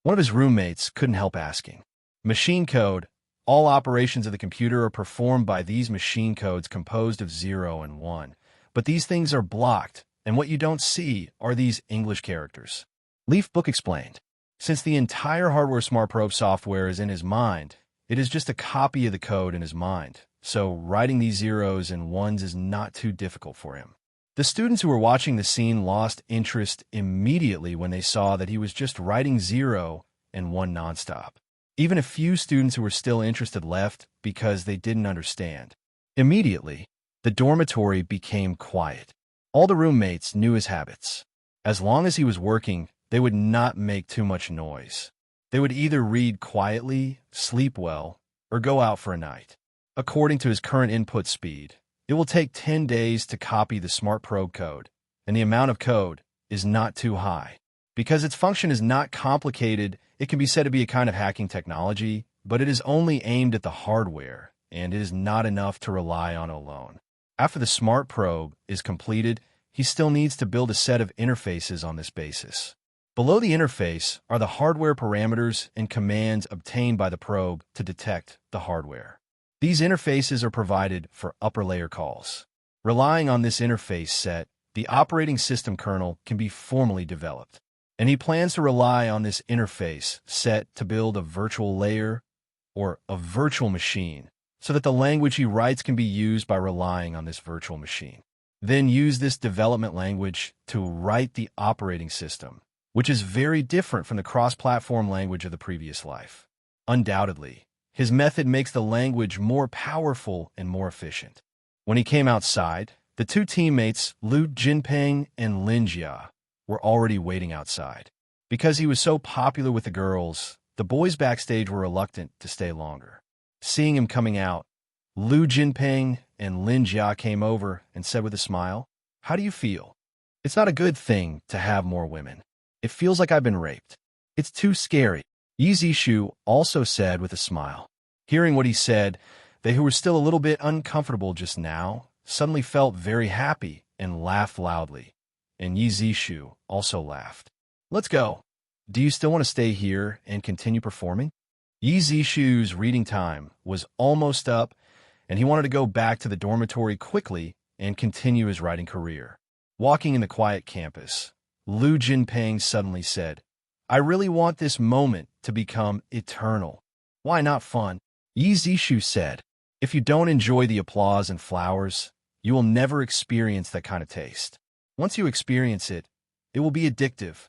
One of his roommates couldn't help asking. Machine code. All operations of the computer are performed by these machine codes composed of 0 and 1. But these things are blocked, and what you don't see are these English characters. Leaf Book explained. Since the entire hardware smart probe software is in his mind, it is just a copy of the code in his mind. So writing these zeros and ones is not too difficult for him. The students who were watching the scene lost interest immediately when they saw that he was just writing 0 and 1 nonstop. Even a few students who were still interested left because they didn't understand. Immediately, the dormitory became quiet. All the roommates knew his habits. As long as he was working, they would not make too much noise. They would either read quietly, sleep well, or go out for a night. According to his current input speed, it will take 10 days to copy the smart probe code, and the amount of code is not too high. Because its function is not complicated, it can be said to be a kind of hacking technology, but it is only aimed at the hardware, and it is not enough to rely on alone. After the smart probe is completed, he still needs to build a set of interfaces on this basis. Below the interface are the hardware parameters and commands obtained by the probe to detect the hardware. These interfaces are provided for upper layer calls. Relying on this interface set, the operating system kernel can be formally developed. And he plans to rely on this interface set to build a virtual layer or a virtual machine so that the language he writes can be used by relying on this virtual machine. Then use this development language to write the operating system, which is very different from the cross-platform language of the previous life. Undoubtedly, his method makes the language more powerful and more efficient. When he came outside, the two teammates, Lu Jinping and Lin Jia, were already waiting outside. Because he was so popular with the girls, the boys backstage were reluctant to stay longer. Seeing him coming out, Lu Jinping and Lin Jia came over and said with a smile, "How do you feel?" "It's not a good thing to have more women. It feels like I've been raped. It's too scary," Yi Zishu also said with a smile. Hearing what he said, they who were still a little bit uncomfortable just now suddenly felt very happy and laughed loudly. And Yi Zishu also laughed. "Let's go. Do you still want to stay here and continue performing?" Yi Zishu's reading time was almost up, and he wanted to go back to the dormitory quickly and continue his writing career. Walking in the quiet campus, Lu Jinping suddenly said, "I really want this moment to become eternal." "Why not fun?" Yi Zishu said. "If you don't enjoy the applause and flowers, you will never experience that kind of taste. Once you experience it, it will be addictive."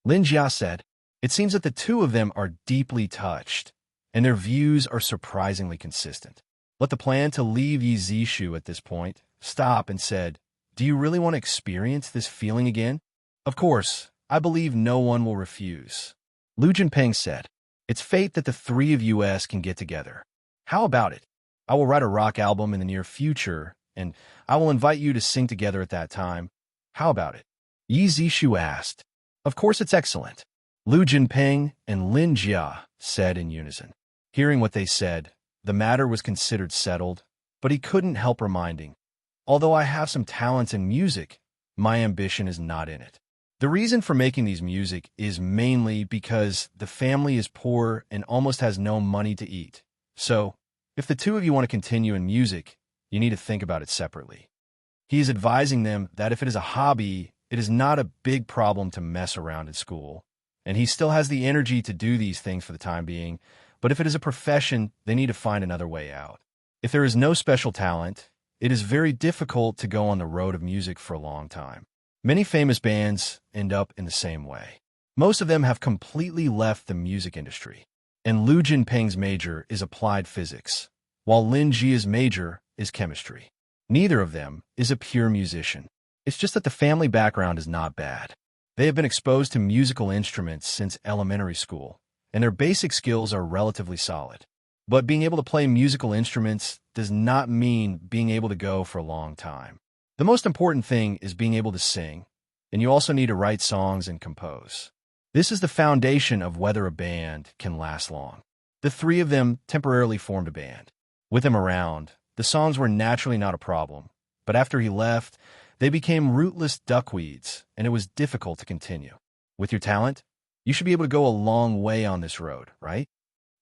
Lin Jia said, "It seems that the two of them are deeply touched, and their views are surprisingly consistent." Let the plan to leave Yi Zishu at this point stop and said, "Do you really want to experience this feeling again?" "Of course, I believe no one will refuse." Lu Jinping said, "It's fate that the three of us can get together. How about it? I will write a rock album in the near future, and I will invite you to sing together at that time. How about it?" Yi Zishu asked. "Of course it's excellent," Lu Jinping and Lin Jia said in unison. Hearing what they said, the matter was considered settled, but he couldn't help reminding, "Although I have some talents in music, my ambition is not in it. The reason for making these music is mainly because the family is poor and almost has no money to eat. So, if the two of you want to continue in music, you need to think about it separately." He is advising them that if it is a hobby, it is not a big problem to mess around at school, and he still has the energy to do these things for the time being, but if it is a profession, they need to find another way out. If there is no special talent, it is very difficult to go on the road of music for a long time. Many famous bands end up in the same way. Most of them have completely left the music industry. And Lu Jinping's major is applied physics, while Lin Jia's major is chemistry. Neither of them is a pure musician. It's just that the family background is not bad. They have been exposed to musical instruments since elementary school, and their basic skills are relatively solid. But being able to play musical instruments does not mean being able to go for a long time. The most important thing is being able to sing, and you also need to write songs and compose. This is the foundation of whether a band can last long. The three of them temporarily formed a band. With him around, the songs were naturally not a problem, but after he left, they became rootless duckweeds, and it was difficult to continue. With your talent, you should be able to go a long way on this road, right?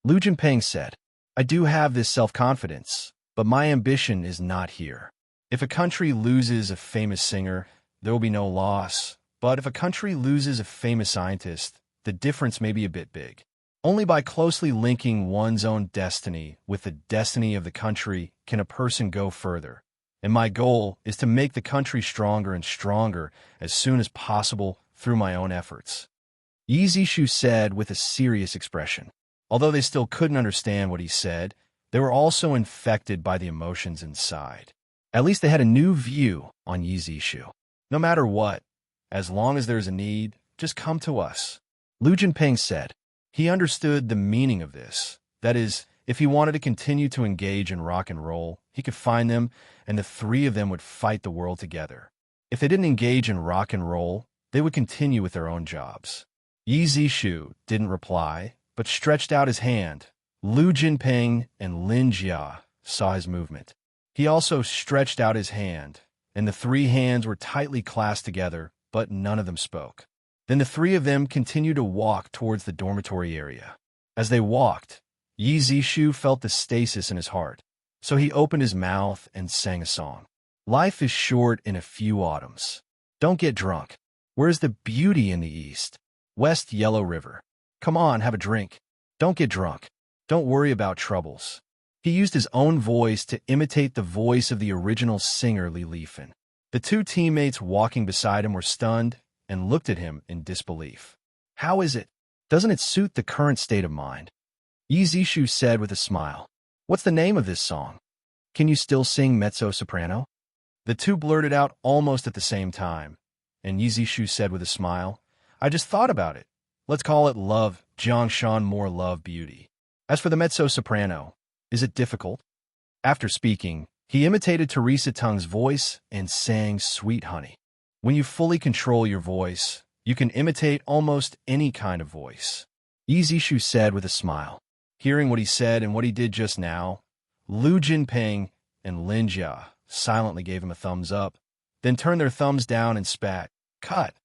Lu Jinping said, "I do have this self-confidence, but my ambition is not here. If a country loses a famous singer, there will be no loss. But if a country loses a famous scientist, the difference may be a bit big. Only by closely linking one's own destiny with the destiny of the country can a person go further. And my goal is to make the country stronger and stronger as soon as possible through my own efforts." Yi Zishu said with a serious expression. Although they still couldn't understand what he said, they were also infected by the emotions inside. At least they had a new view on Yi Zishu. "No matter what, as long as there's a need, just come to us," Lu Jinping said. He understood the meaning of this. That is, if he wanted to continue to engage in rock and roll, he could find them, and the three of them would fight the world together. If they didn't engage in rock and roll, they would continue with their own jobs. Yi Zishu didn't reply, but stretched out his hand. Lu Jinping and Lin Jia saw his movement. He also stretched out his hand, and the three hands were tightly clasped together, but none of them spoke. Then the three of them continued to walk towards the dormitory area. As they walked, Yi Zishu felt the stasis in his heart. So he opened his mouth and sang a song. Life is short in a few autumns. Don't get drunk. Where's the beauty in the east? West Yellow River. Come on, have a drink. Don't get drunk. Don't worry about troubles. He used his own voice to imitate the voice of the original singer Li Lifan. The two teammates walking beside him were stunned and looked at him in disbelief. How is it? Doesn't it suit the current state of mind? Yi Zishu said with a smile. What's the name of this song? Can you still sing mezzo-soprano? The two blurted out almost at the same time, and Yi Zishu said with a smile, I just thought about it. Let's call it Love, Jiangshan More Love Beauty. As for the mezzo-soprano, is it difficult? After speaking, he imitated Teresa Tung's voice and sang Sweet Honey. When you fully control your voice, you can imitate almost any kind of voice. Yi Zishu said with a smile. Hearing what he said and what he did just now, Lu Jinping and Lin Jia silently gave him a thumbs up, then turned their thumbs down and spat. Cut.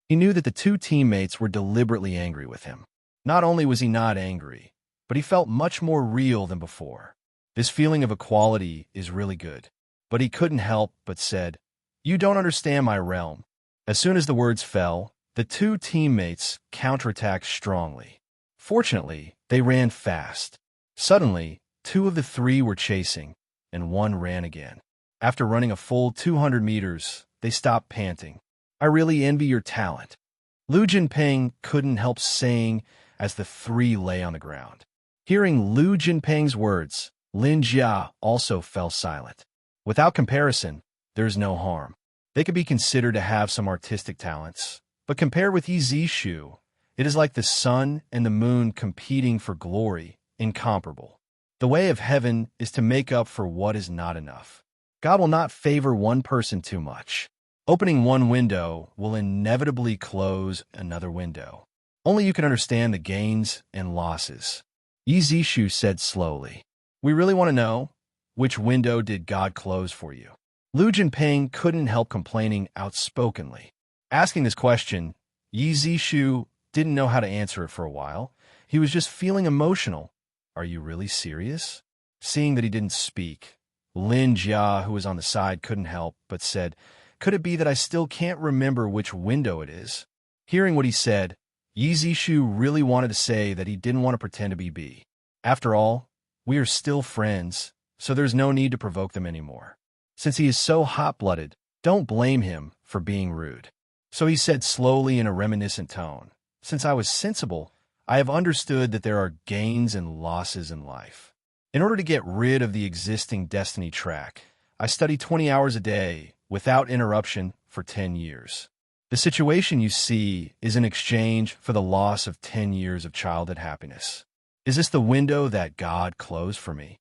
He knew that the two teammates were deliberately angry with him. Not only was he not angry, but he felt much more real than before. This feeling of equality is really good. But he couldn't help but said, You don't understand my realm. As soon as the words fell, the two teammates counterattacked strongly. Fortunately, they ran fast. Suddenly, two of the three were chasing, and one ran again. After running a full 200 meters, they stopped panting. I really envy your talent. Lu Jinping couldn't help saying as the three lay on the ground. Hearing Lu Jinping's words, Lin Jia also fell silent. Without comparison, there's no harm. They could be considered to have some artistic talents, but compared with Yi Zishu, it is like the sun and the moon competing for glory, incomparable. The way of heaven is to make up for what is not enough. God will not favor one person too much. Opening one window will inevitably close another window. Only you can understand the gains and losses. Yi Zishu said slowly. We really want to know, which window did God close for you? Lu Jinping couldn't help complaining outspokenly. Asking this question, Yi Zishu didn't know how to answer it for a while. He was just feeling emotional. Are you really serious? Seeing that he didn't speak, Lin Jia, who was on the side, couldn't help but said, Could it be that I still can't remember which window it is? Hearing what he said, Yi Zishu really wanted to say that he didn't want to pretend to be B. After all, we are still friends, so there's no need to provoke them anymore. Since he is so hot-blooded, don't blame him for being rude. So he said slowly in a reminiscent tone, Since I was sensible, I have understood that there are gains and losses in life. In order to get rid of the existing destiny track, I study 20 hours a day without interruption for 10 years. The situation you see is in exchange for the loss of 10 years of childhood happiness. Is this the window that God closed for me?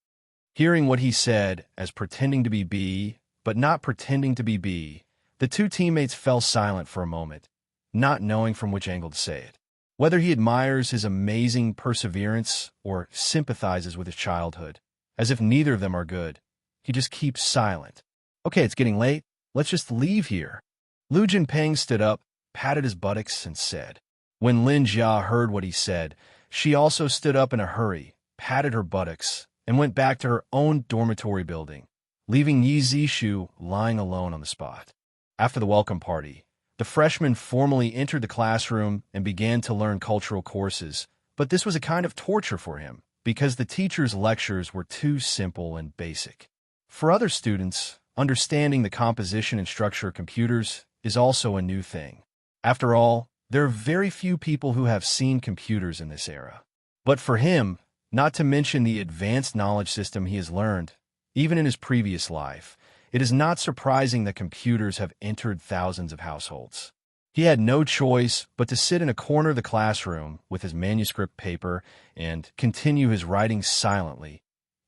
Hearing what he said as pretending to be B, but not pretending to be B, the two teammates fell silent for a moment, not knowing from which angle to say it. Whether he admires his amazing perseverance or sympathizes with his childhood, as if neither of them are good, he just keeps silent. Okay, it's getting late. Let's just leave here. Lu Jinping stood up, patted his buttocks, and said. When Lin Jia heard what he said, she also stood up in a hurry, patted her buttocks, and went back to her own dormitory building, leaving Yi Zishu lying alone on the spot. After the welcome party, the freshmen formally entered the classroom and began to learn cultural courses, but this was a kind of torture for him, because the teacher's lectures were too simple and basic. For other students, understanding the composition and structure of computers is also a new thing. After all, there are very few people who have seen computers in this era. But for him, not to mention the advanced knowledge system he has learned, even in his previous life, it is not surprising that computers have entered thousands of households. He had no choice but to sit in a corner of the classroom with his manuscript paper and continue his writing silently,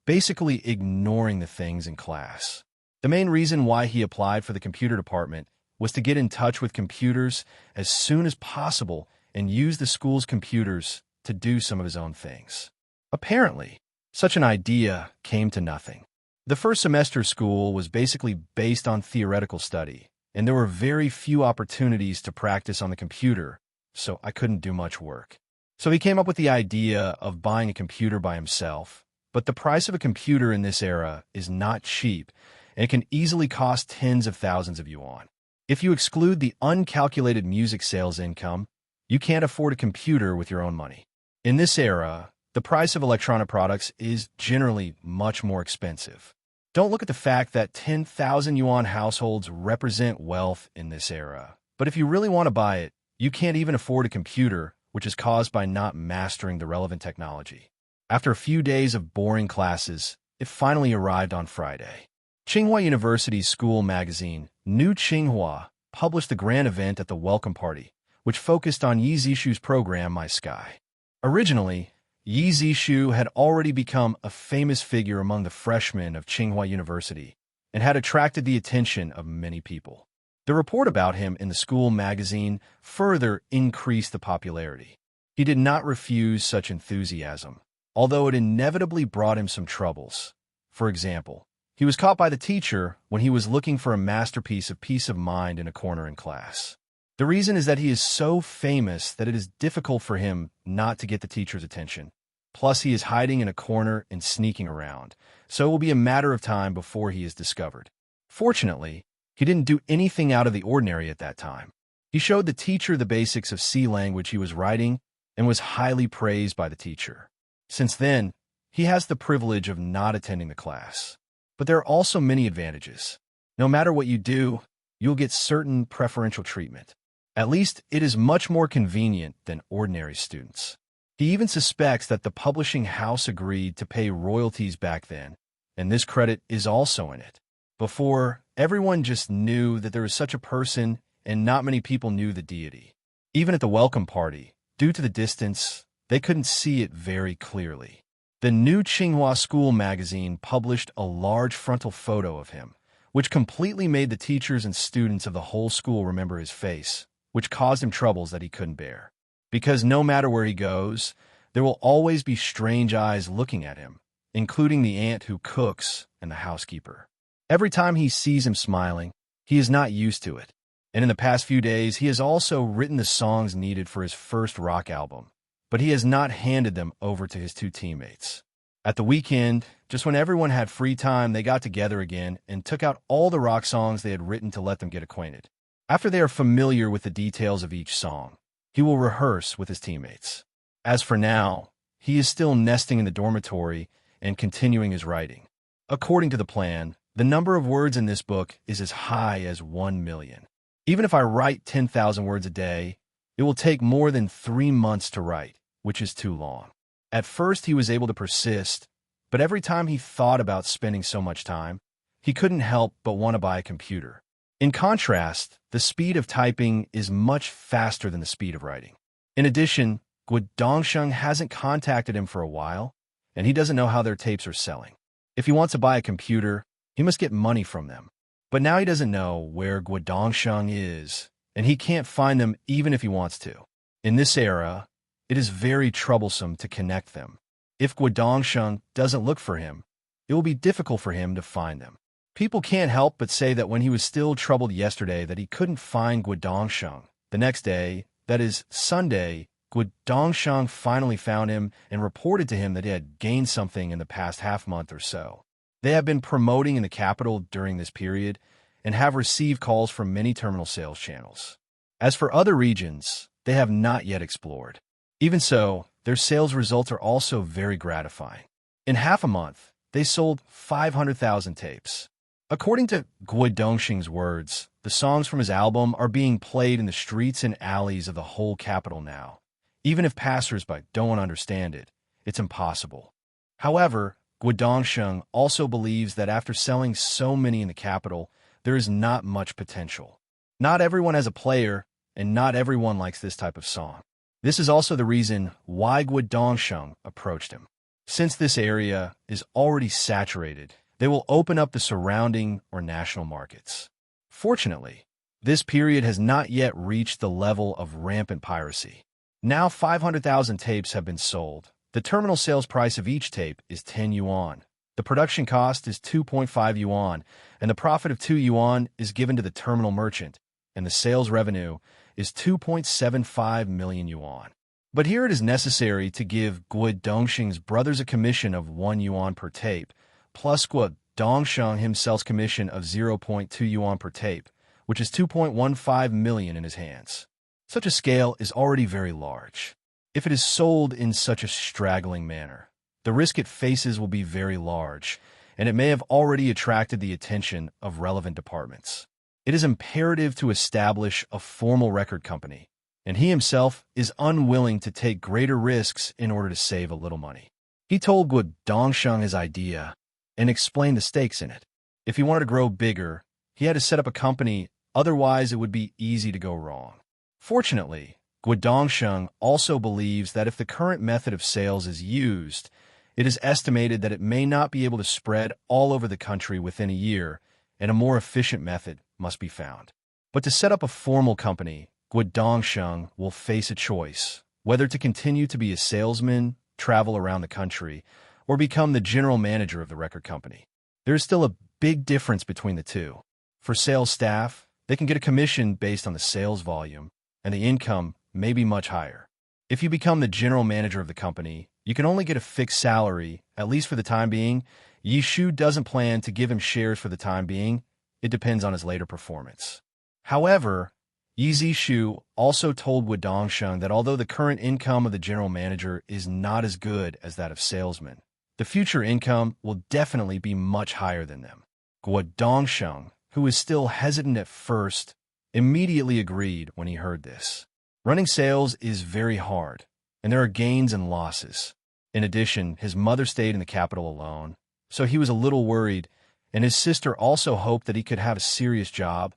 basically ignoring the things in class. The main reason why he applied for the computer department was to get in touch with computers as soon as possible and use the school's computers to do some of his own things. Apparently, such an idea came to nothing. The first semester school was basically based on theoretical study, and there were very few opportunities to practice on the computer, so I couldn't do much work. So he came up with the idea of buying a computer by himself, But the price of a computer in this era is not cheap, and it can easily cost tens of thousands of yuan. If you exclude the uncalculated music sales income, you can't afford a computer with your own money. In this era, the price of electronic products is generally much more expensive. Don't look at the fact that 10,000 yuan households represent wealth in this era. But if you really want to buy it, you can't even afford a computer, which is caused by not mastering the relevant technology. After a few days of boring classes, it finally arrived on Friday. Tsinghua University's school magazine, New Tsinghua, published the grand event at the welcome party, which focused on Yi Zishu's program My Sky. Originally, Yi Zishu had already become a famous figure among the freshmen of Tsinghua University and had attracted the attention of many people. The report about him in the school magazine further increased the popularity. He did not refuse such enthusiasm, although it inevitably brought him some troubles. For example, he was caught by the teacher when he was looking for a masterpiece of peace of mind in a corner in class. The reason is that he is so famous that it is difficult for him not to get the teacher's attention. Plus, he is hiding in a corner and sneaking around, so it will be a matter of time before he is discovered. Fortunately, he didn't do anything out of the ordinary at that time. He showed the teacher the basics of C language he was writing and was highly praised by the teacher. Since then, he has the privilege of not attending the class. But there are also many advantages. No matter what you do, you'll get certain preferential treatment. At least it is much more convenient than ordinary students. He even suspects that the publishing house agreed to pay royalties back then, and this credit is also in it. Before, everyone just knew that there was such a person, and not many people knew the deity. Even at the welcome party, due to the distance, they couldn't see it very clearly. The New Tsinghua School magazine published a large frontal photo of him, which completely made the teachers and students of the whole school remember his face, which caused him troubles that he couldn't bear. Because no matter where he goes, there will always be strange eyes looking at him, including the aunt who cooks and the housekeeper. Every time he sees him smiling, he is not used to it. And in the past few days, he has also written the songs needed for his first rock album, but he has not handed them over to his two teammates. At the weekend, just when everyone had free time, they got together again and took out all the rock songs they had written to let them get acquainted. After they are familiar with the details of each song, he will rehearse with his teammates. As for now, he is still nesting in the dormitory and continuing his writing. According to the plan, the number of words in this book is as high as 1 million. Even if I write 10,000 words a day, it will take more than 3 months to write, which is too long. At first, he was able to persist, but every time he thought about spending so much time, he couldn't help but want to buy a computer. In contrast, the speed of typing is much faster than the speed of writing. In addition, Guodongsheng hasn't contacted him for a while, and he doesn't know how their tapes are selling. If he wants to buy a computer, he must get money from them. But now he doesn't know where Guodongsheng is, and he can't find them even if he wants to. In this era, it is very troublesome to connect them. If Guodongsheng doesn't look for him, it will be difficult for him to find them. People can't help but say that when he was still troubled yesterday that he couldn't find Guodongsheng. The next day, that is Sunday, Guodongsheng finally found him and reported to him that he had gained something in the past half-month or so. They have been promoting in the capital during this period and have received calls from many terminal sales channels. As for other regions, they have not yet explored. Even so, their sales results are also very gratifying. In half a month, they sold 500,000 tapes. According to Guodongsheng's words, the songs from his album are being played in the streets and alleys of the whole capital now. Even if passers-by don't understand it, it's impossible. However, Guodongsheng also believes that after selling so many in the capital, there is not much potential. Not everyone has a player, and not everyone likes this type of song. This is also the reason why Guodongsheng approached him. Since this area is already saturated, they will open up the surrounding or national markets. Fortunately, this period has not yet reached the level of rampant piracy. Now 500,000 tapes have been sold. The terminal sales price of each tape is 10 yuan. The production cost is 2.5 yuan, and the profit of 2 yuan is given to the terminal merchant, and the sales revenue is 2.75 million yuan. But here it is necessary to give Guo Dongxing's brothers a commission of 1 yuan per tape, plus Guo Dongxing himself's commission of 0.2 yuan per tape, which is 2.15 million in his hands. Such a scale is already very large. If it is sold in such a straggling manner, the risk it faces will be very large, and it may have already attracted the attention of relevant departments. It is imperative to establish a formal record company, and he himself is unwilling to take greater risks in order to save a little money. He told Guo Dongxing his idea and explained the stakes in it. If he wanted to grow bigger, he had to set up a company, otherwise it would be easy to go wrong. Fortunately, Guo Dongxing also believes that if the current method of sales is used, it is estimated that it may not be able to spread all over the country within a year, and a more efficient method must be found. But to set up a formal company, Guo Dongxing will face a choice, whether to continue to be a salesman, travel around the country, or become the general manager of the record company. There is still a big difference between the two. For sales staff, they can get a commission based on the sales volume, and the income may be much higher. If you become the general manager of the company, you can only get a fixed salary, at least for the time being. Yi Shu doesn't plan to give him shares for the time being. It depends on his later performance. However, Yi Zishu also told Guo Dongxing that although the current income of the general manager is not as good as that of salesmen, the future income will definitely be much higher than them. Guo Dongxing, who was still hesitant at first, immediately agreed when he heard this. Running sales is very hard, and there are gains and losses. In addition, his mother stayed in the capital alone, so he was a little worried, and his sister also hoped that he could have a serious job,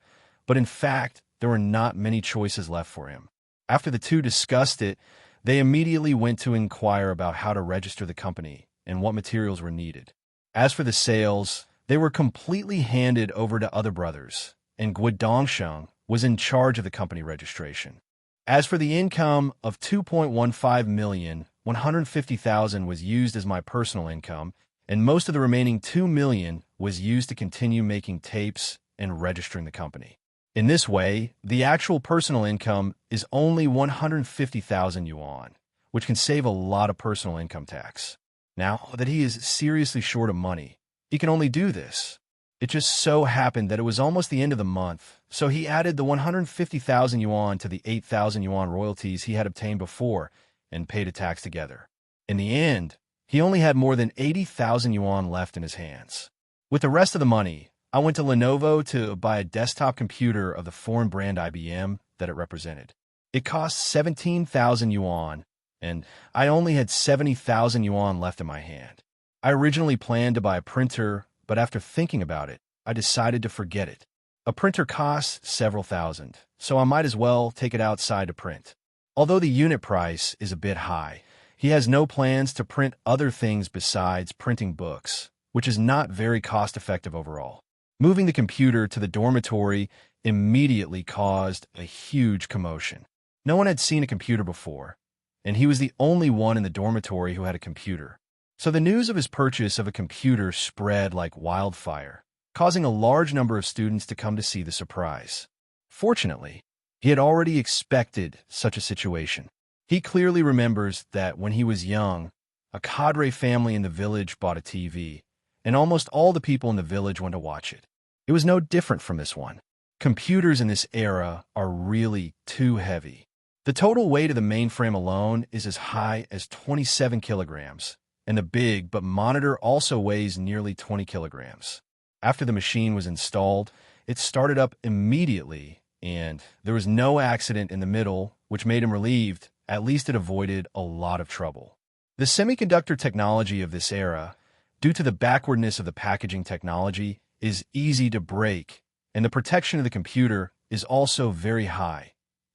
but in fact, there were not many choices left for him. After the two discussed it, they immediately went to inquire about how to register the company and what materials were needed. As for the sales, they were completely handed over to other brothers, and Guo Dongxing was in charge of the company registration. As for the income of 2.15 million, 150,000 was used as my personal income, and most of the remaining 2 million was used to continue making tapes and registering the company. In this way, the actual personal income is only 150,000 yuan, which can save a lot of personal income tax. Now that he is seriously short of money, he can only do this. It just so happened that it was almost the end of the month, so he added the 150,000 yuan to the 8,000 yuan royalties he had obtained before and paid a tax together. In the end, he only had more than 80,000 yuan left in his hands. With the rest of the money, I went to Lenovo to buy a desktop computer of the foreign brand IBM that it represented. It cost 17,000 yuan, and I only had 70,000 yuan left in my hand. I originally planned to buy a printer, but after thinking about it, I decided to forget it. A printer costs several thousand, so I might as well take it outside to print. Although the unit price is a bit high, he has no plans to print other things besides printing books, which is not very cost-effective overall. Moving the computer to the dormitory immediately caused a huge commotion. No one had seen a computer before, and he was the only one in the dormitory who had a computer. So the news of his purchase of a computer spread like wildfire, causing a large number of students to come to see the surprise. Fortunately, he had already expected such a situation. He clearly remembers that when he was young, a cadre family in the village bought a TV, and almost all the people in the village went to watch it. It was no different from this one. Computers in this era are really too heavy. The total weight of the mainframe alone is as high as 27 kilograms, and the big but monitor also weighs nearly 20 kilograms. After the machine was installed, it started up immediately, and there was no accident in the middle, which made him relieved. At least it avoided a lot of trouble. The semiconductor technology of this era, due to the backwardness of the packaging technology, is easy to break, and the protection of the computer is also very high,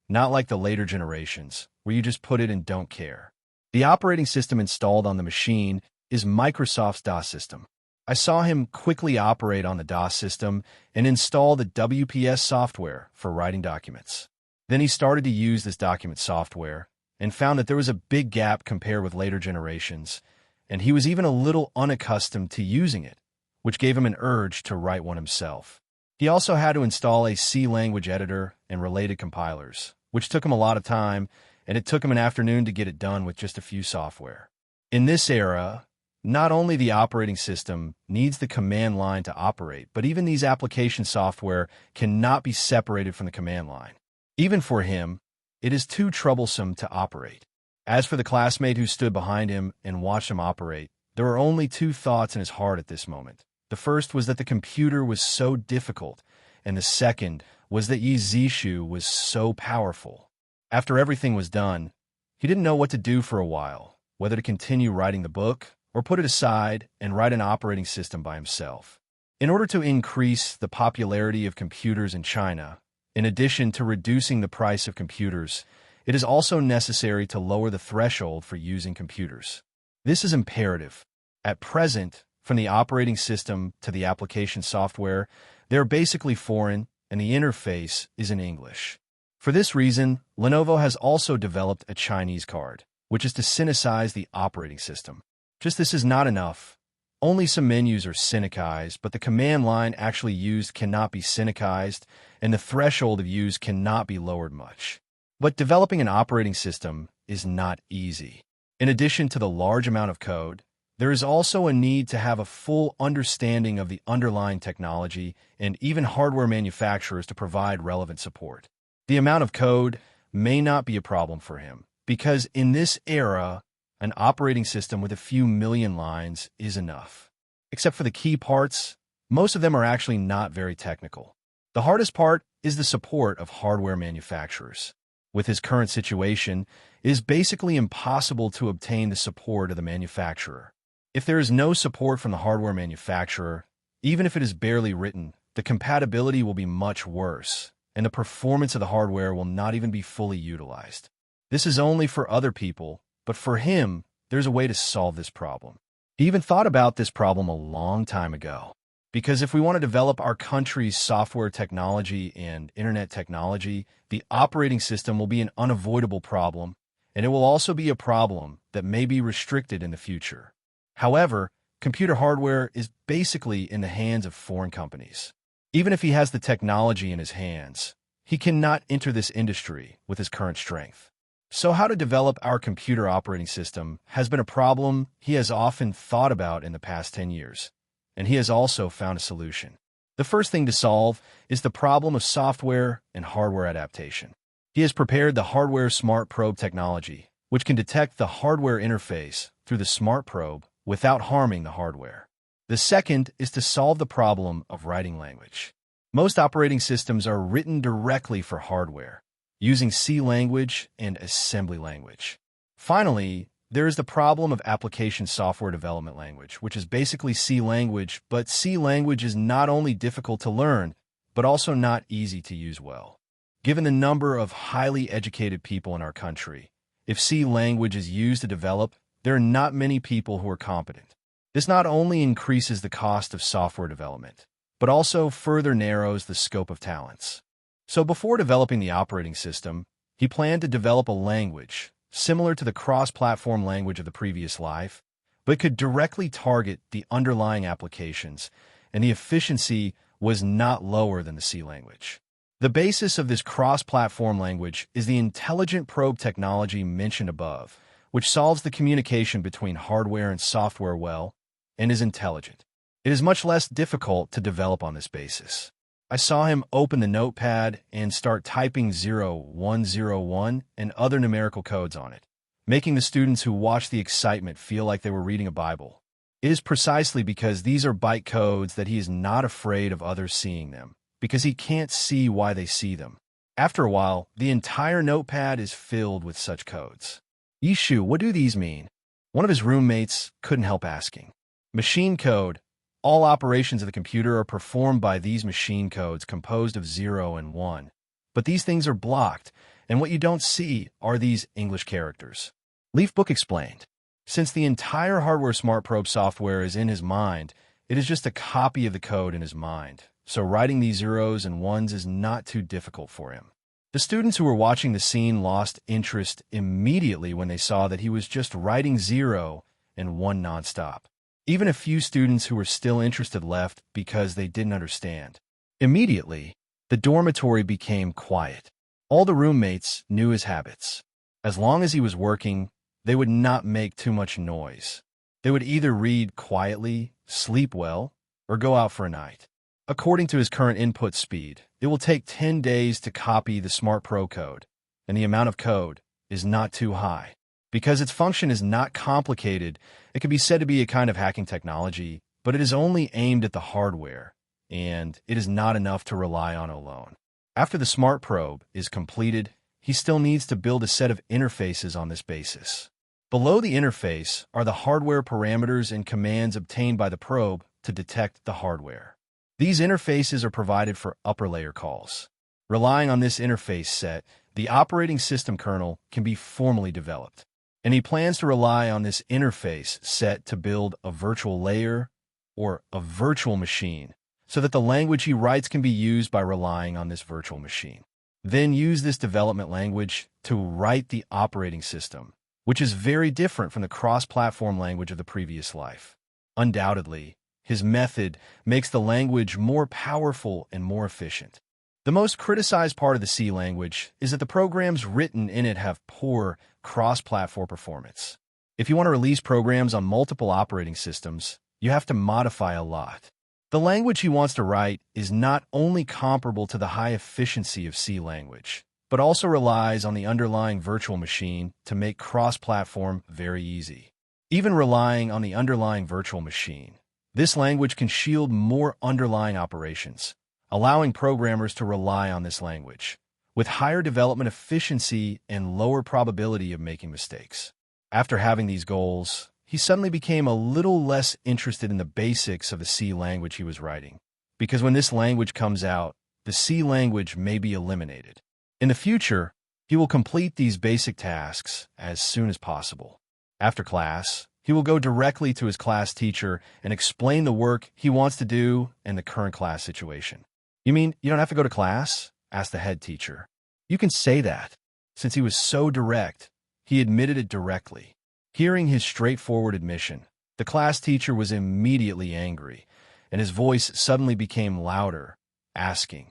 not like the later generations, where you just put it and don't care. The operating system installed on the machine is Microsoft's DOS system. I saw him quickly operate on the DOS system and install the WPS software for writing documents. Then he started to use this document software and found that there was a big gap compared with later generations, and he was even a little unaccustomed to using it, which gave him an urge to write one himself. He also had to install a C language editor and related compilers, which took him a lot of time, and it took him an afternoon to get it done with just a few software. In this era, not only the operating system needs the command line to operate, but even these application software cannot be separated from the command line. Even for him, it is too troublesome to operate. As for the classmate who stood behind him and watched him operate, there were only two thoughts in his heart at this moment. The first was that the computer was so difficult, and the second was that Yi Zishu was so powerful. After everything was done, he didn't know what to do for a while, whether to continue writing the book or put it aside and write an operating system by himself. In order to increase the popularity of computers in China, in addition to reducing the price of computers, it is also necessary to lower the threshold for using computers. This is imperative. At present, from the operating system to the application software, they are basically foreign, and the interface is in English. For this reason, Lenovo has also developed a Chinese card, which is to Sinicize the operating system. Just this is not enough. Only some menus are Sinicized, but the command line actually used cannot be Sinicized, and the threshold of use cannot be lowered much. But developing an operating system is not easy. In addition to the large amount of code, there is also a need to have a full understanding of the underlying technology and even hardware manufacturers to provide relevant support. The amount of code may not be a problem for him, because in this era, an operating system with a few million lines is enough. Except for the key parts, most of them are actually not very technical. The hardest part is the support of hardware manufacturers. With his current situation, it is basically impossible to obtain the support of the manufacturer. If there is no support from the hardware manufacturer, even if it is barely written, the compatibility will be much worse, and the performance of the hardware will not even be fully utilized. This is only for other people, but for him, there's a way to solve this problem. He even thought about this problem a long time ago. Because if we want to develop our country's software technology and internet technology, the operating system will be an unavoidable problem, and it will also be a problem that may be restricted in the future. However, computer hardware is basically in the hands of foreign companies. Even if he has the technology in his hands, he cannot enter this industry with his current strength. So how to develop our computer operating system has been a problem he has often thought about in the past 10 years, and he has also found a solution. The first thing to solve is the problem of software and hardware adaptation. He has prepared the hardware smart probe technology, which can detect the hardware interface through the smart probe without harming the hardware. The second is to solve the problem of writing language. Most operating systems are written directly for hardware, using C language and assembly language. Finally, there is the problem of application software development language, which is basically C language, but C language is not only difficult to learn, but also not easy to use well. Given the number of highly educated people in our country, if C language is used to develop, there are not many people who are competent. This not only increases the cost of software development, but also further narrows the scope of talents. So before developing the operating system, he planned to develop a language similar to the cross-platform language of the previous life, but could directly target the underlying applications, and the efficiency was not lower than the C language. The basis of this cross-platform language is the intelligent probe technology mentioned above, which solves the communication between hardware and software well and is intelligent. It is much less difficult to develop on this basis. I saw him open the notepad and start typing 0101 and other numerical codes on it, making the students who watched the excitement feel like they were reading a Bible. It is precisely because these are byte codes that he is not afraid of others seeing them, because he can't see why they see them. After a while, the entire notepad is filled with such codes. Yishu, what do these mean? One of his roommates couldn't help asking. Machine code. All operations of the computer are performed by these machine codes composed of 0 and 1. But these things are blocked, and what you don't see are these English characters. Leafbook explained. Since the entire hardware smart probe software is in his mind, it is just a copy of the code in his mind, so writing these zeros and ones is not too difficult for him. The students who were watching the scene lost interest immediately when they saw that he was just writing 0 and 1 nonstop. Even a few students who were still interested left because they didn't understand. Immediately, the dormitory became quiet. All the roommates knew his habits. As long as he was working, they would not make too much noise. They would either read quietly, sleep well, or go out for a night. According to his current input speed, it will take 10 days to copy the Smart Pro code, and the amount of code is not too high. Because its function is not complicated, it can be said to be a kind of hacking technology, but it is only aimed at the hardware, and it is not enough to rely on alone. After the Smart Probe is completed, he still needs to build a set of interfaces on this basis. Below the interface are the hardware parameters and commands obtained by the probe to detect the hardware. These interfaces are provided for upper layer calls. Relying on this interface set, the operating system kernel can be formally developed. And he plans to rely on this interface set to build a virtual layer or a virtual machine so that the language he writes can be used by relying on this virtual machine. Then use this development language to write the operating system, which is very different from the cross-platform language of the previous life. Undoubtedly, his method makes the language more powerful and more efficient. The most criticized part of the C language is that the programs written in it have poor cross-platform performance. If you want to release programs on multiple operating systems, you have to modify a lot. The language he wants to write is not only comparable to the high efficiency of C language, but also relies on the underlying virtual machine to make cross-platform very easy. Even relying on the underlying virtual machine, this language can shield more underlying operations, allowing programmers to rely on this language, with higher development efficiency and lower probability of making mistakes. After having these goals, he suddenly became a little less interested in the basics of the C language he was writing, because when this language comes out, the C language may be eliminated. In the future, he will complete these basic tasks as soon as possible. After class, he will go directly to his class teacher and explain the work he wants to do and the current class situation. "You mean you don't have to go to class?" asked the head teacher. You can say that. Since he was so direct, he admitted it directly. Hearing his straightforward admission, the class teacher was immediately angry, and his voice suddenly became louder, asking,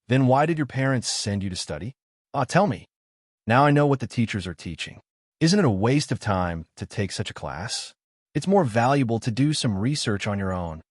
"Then why did your parents send you to study? Tell me. Now I know what the teachers are teaching. Isn't it a waste of time to take such a class? It's more valuable to do some research on your own."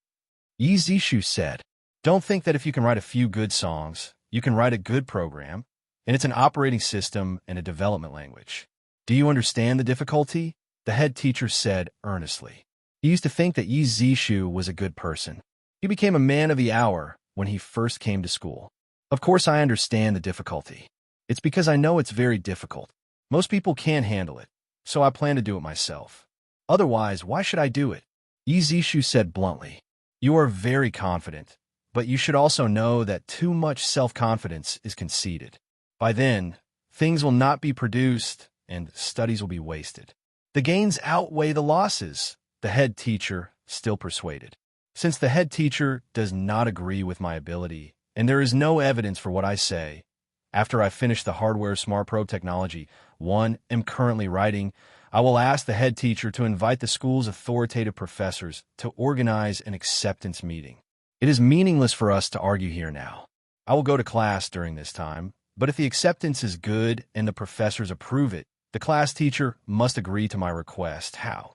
Yi Zishu said, "Don't think that if you can write a few good songs, you can write a good program, and it's an operating system and a development language. Do you understand the difficulty?" The head teacher said earnestly. He used to think that Yi Zishu was a good person. He became a man of the hour when he first came to school. "Of course I understand the difficulty. It's because I know it's very difficult. Most people can't handle it, so I plan to do it myself. Otherwise, why should I do it?" Yi Zishu said bluntly. "You are very confident, but you should also know that too much self-confidence is conceited. By then, things will not be produced and studies will be wasted. The gains outweigh the losses," the head teacher still persuaded. Since the head teacher does not agree with my ability, and there is no evidence for what I say, after I finish the hardware Smart Probe Technology 1 am currently writing, I will ask the head teacher to invite the school's authoritative professors to organize an acceptance meeting. It is meaningless for us to argue here now. I will go to class during this time, but if the acceptance is good and the professors approve it, the class teacher must agree to my request. How?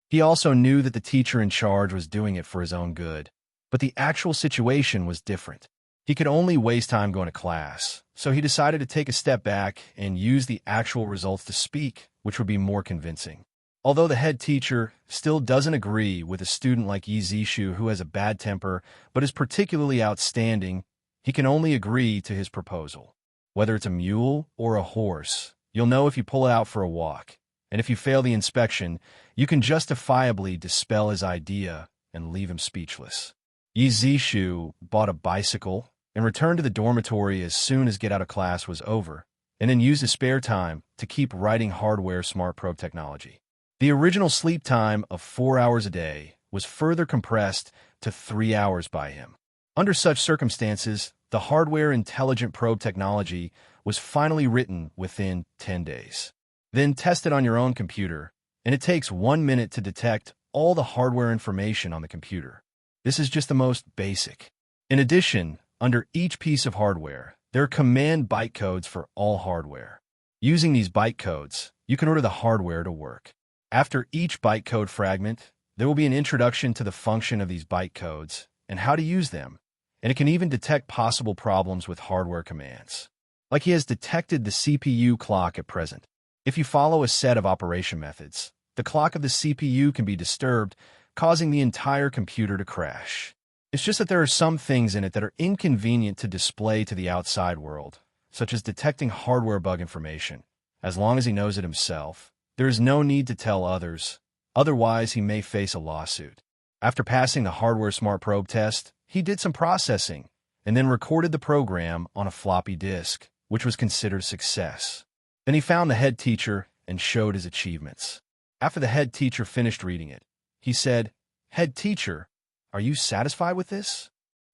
He also knew that the teacher in charge was doing it for his own good, but the actual situation was different. He could only waste time going to class, so he decided to take a step back and use the actual results to speak, which would be more convincing. Although the head teacher still doesn't agree with a student like Yi Zishu who has a bad temper but is particularly outstanding, he can only agree to his proposal. Whether it's a mule or a horse, you'll know if you pull it out for a walk, and if you fail the inspection, you can justifiably dispel his idea and leave him speechless. Yi Zishu bought a bicycle and returned to the dormitory as soon as get out of class was over, and then used his spare time to keep writing hardware Smart Probe Technology. The original sleep time of 4 hours a day was further compressed to 3 hours by him. Under such circumstances, the hardware Intelligent Probe Technology was finally written within 10 days. Then test it on your own computer, and it takes 1 minute to detect all the hardware information on the computer. This is just the most basic. In addition, under each piece of hardware, there are command bytecodes for all hardware. Using these bytecodes, you can order the hardware to work. After each bytecode fragment, there will be an introduction to the function of these bytecodes and how to use them, and it can even detect possible problems with hardware commands. Like he has detected the CPU clock at present. If you follow a set of operation methods, the clock of the CPU can be disturbed, causing the entire computer to crash. It's just that there are some things in it that are inconvenient to display to the outside world, such as detecting hardware bug information. As long as he knows it himself, there is no need to tell others, otherwise he may face a lawsuit. After passing the hardware smart probe test, he did some processing and then recorded the program on a floppy disk, which was considered a success. Then he found the head teacher and showed his achievements. After the head teacher finished reading it, he said, "Head teacher, are you satisfied with this?"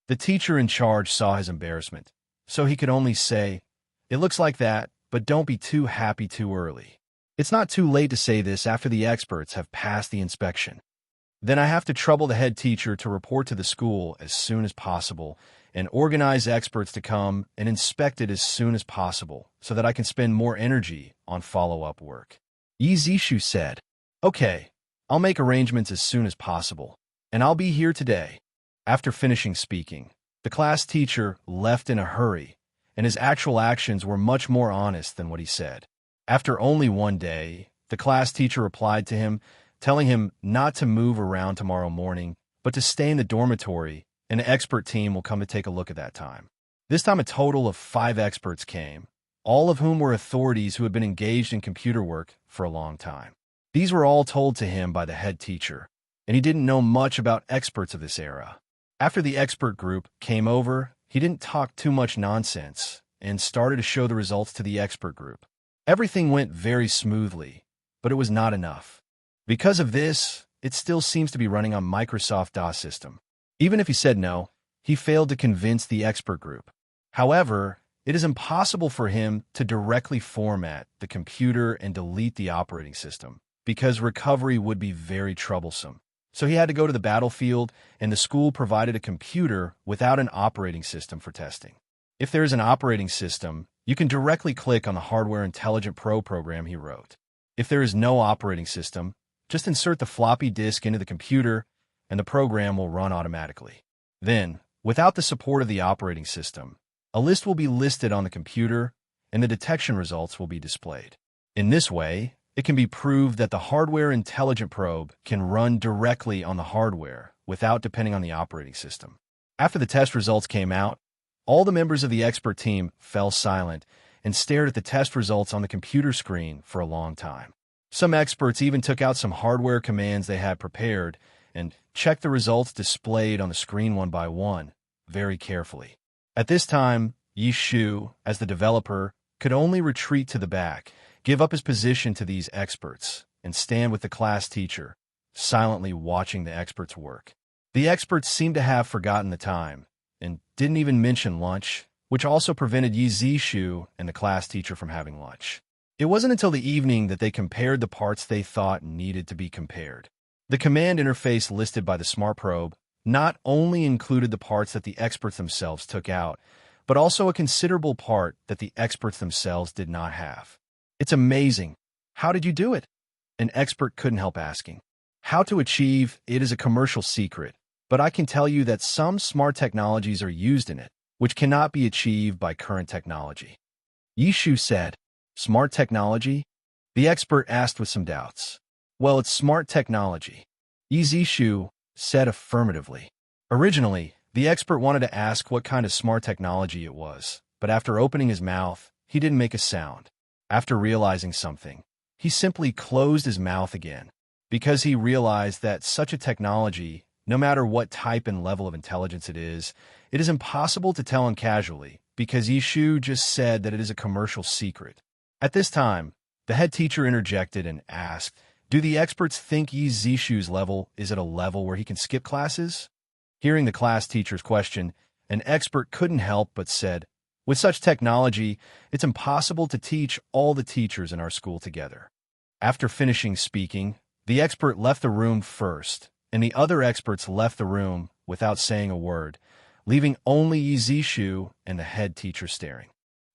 The teacher in charge saw his embarrassment, so he could only say, "It looks like that, but don't be too happy too early. It's not too late to say this after the experts have passed the inspection. Then I have to trouble the head teacher to report to the school as soon as possible and organize experts to come and inspect it as soon as possible so that I can spend more energy on follow-up work." Yi Zishu said, "Okay, I'll make arrangements as soon as possible, and I'll be here today." After finishing speaking, the class teacher left in a hurry, and his actual actions were much more honest than what he said. After only one day, the class teacher replied to him, telling him not to move around tomorrow morning, but to stay in the dormitory, and an expert team will come to take a look at that time. This time a total of 5 experts came, all of whom were authorities who had been engaged in computer work for a long time. These were all told to him by the head teacher, and he didn't know much about experts of this era. After the expert group came over, he didn't talk too much nonsense and started to show the results to the expert group. Everything went very smoothly, but it was not enough. Because of this, it still seems to be running on Microsoft DOS system. Even if he said no, he failed to convince the expert group. However, it is impossible for him to directly format the computer and delete the operating system, because recovery would be very troublesome. So he had to go to the battlefield, and the school provided a computer without an operating system for testing. If there is an operating system, you can directly click on the Hardware Intelligent Pro program he wrote. If there is no operating system, just insert the floppy disk into the computer, and the program will run automatically. Then, without the support of the operating system, a list will be listed on the computer, and the detection results will be displayed. In this way, it can be proved that the Hardware Intelligent Probe can run directly on the hardware without depending on the operating system. After the test results came out, all the members of the expert team fell silent and stared at the test results on the computer screen for a long time. Some experts even took out some hardware commands they had prepared and checked the results displayed on the screen one by one, very carefully. At this time, Yi Shu, as the developer, could only retreat to the back, give up his position to these experts, and stand with the class teacher, silently watching the experts work. The experts seemed to have forgotten the time, and didn't even mention lunch, which also prevented Yi Zishu and the class teacher from having lunch. It wasn't until the evening that they compared the parts they thought needed to be compared. The command interface listed by the smart probe not only included the parts that the experts themselves took out, but also a considerable part that the experts themselves did not have. "It's amazing. How did you do it?" An expert couldn't help asking. "How to achieve it is a commercial secret, but I can tell you that some smart technologies are used in it, which cannot be achieved by current technology." Yi Shu said, "Smart technology?" The expert asked with some doubts. "Well, it's smart technology." Yi Zishu said affirmatively. Originally, the expert wanted to ask what kind of smart technology it was, but after opening his mouth, he didn't make a sound. After realizing something, he simply closed his mouth again, because he realized that such a technology, no matter what type and level of intelligence it is impossible to tell him casually, because Yi Shu just said that it is a commercial secret. At this time, the head teacher interjected and asked, "Do the experts think Yi Zishu's level is at a level where he can skip classes?" Hearing the class teacher's question, an expert couldn't help but said, "With such technology, it's impossible to teach all the teachers in our school together." After finishing speaking, the expert left the room first, and the other experts left the room without saying a word, leaving only Yi Zishu and the head teacher staring.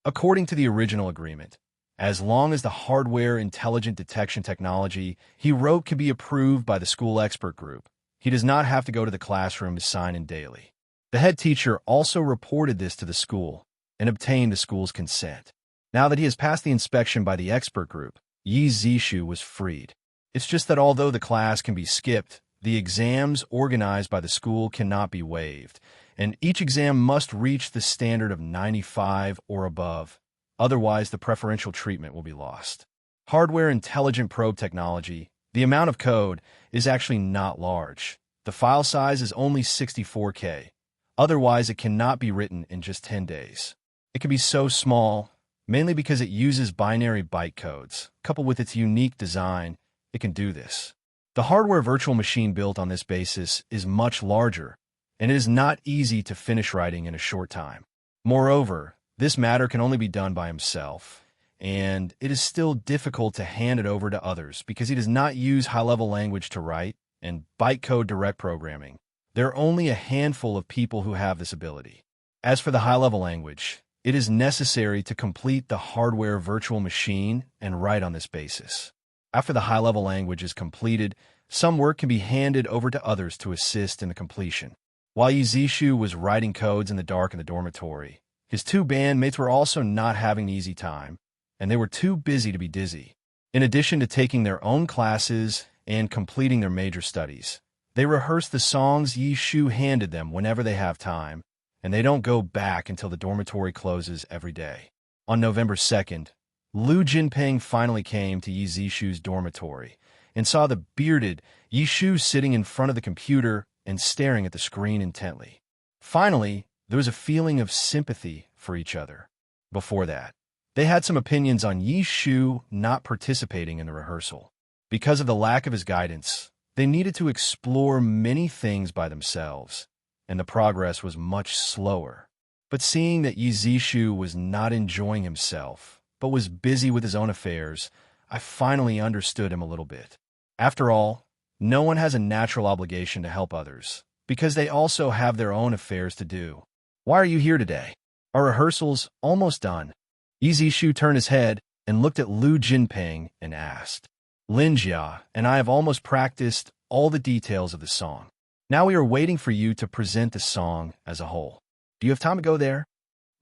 According to the original agreement, As long as the hardware intelligent detection technology he wrote can be approved by the school expert group, he does not have to go to the classroom to sign in daily. The head teacher also reported this to the school and obtained the school's consent. Now that he has passed the inspection by the expert group, Yi Zishu was freed. It's just that although the class can be skipped, the exams organized by the school cannot be waived, and each exam must reach the standard of 95 or above. Otherwise, the preferential treatment will be lost. Hardware intelligent probe technology, the amount of code, is actually not large. The file size is only 64K. Otherwise, it cannot be written in just 10 days. It can be so small, mainly because it uses binary byte codes. Coupled with its unique design, it can do this. The hardware virtual machine built on this basis is much larger, and it is not easy to finish writing in a short time. Moreover, this matter can only be done by himself, and it is still difficult to hand it over to others because he does not use high-level language to write and bytecode direct programming. There are only a handful of people who have this ability. As for the high-level language, it is necessary to complete the hardware virtual machine and write on this basis. After the high-level language is completed, some work can be handed over to others to assist in the completion. While Yi Zishu was writing codes in the dark in the dormitory, his two bandmates were also not having an easy time, and they were too busy to be dizzy. In addition to taking their own classes and completing their major studies, they rehearse the songs Yi Shu handed them whenever they have time, and they don't go back until the dormitory closes every day. On November 2nd, Lu Jinping finally came to Yi Zishu's dormitory and saw the bearded Yi Shu sitting in front of the computer and staring at the screen intently. Finally, there was a feeling of sympathy for each other. Before that, they had some opinions on Yi Shu not participating in the rehearsal. Because of the lack of his guidance, they needed to explore many things by themselves, and the progress was much slower. But seeing that Yi Zishu was not enjoying himself, but was busy with his own affairs, I finally understood him a little bit. After all, no one has a natural obligation to help others, because they also have their own affairs to do. Why are you here today? Our rehearsal's almost done. Yi Zishu turned his head and looked at Lu Jinping and asked, Linjia and I have almost practiced all the details of the song. Now we are waiting for you to present the song as a whole. Do you have time to go there?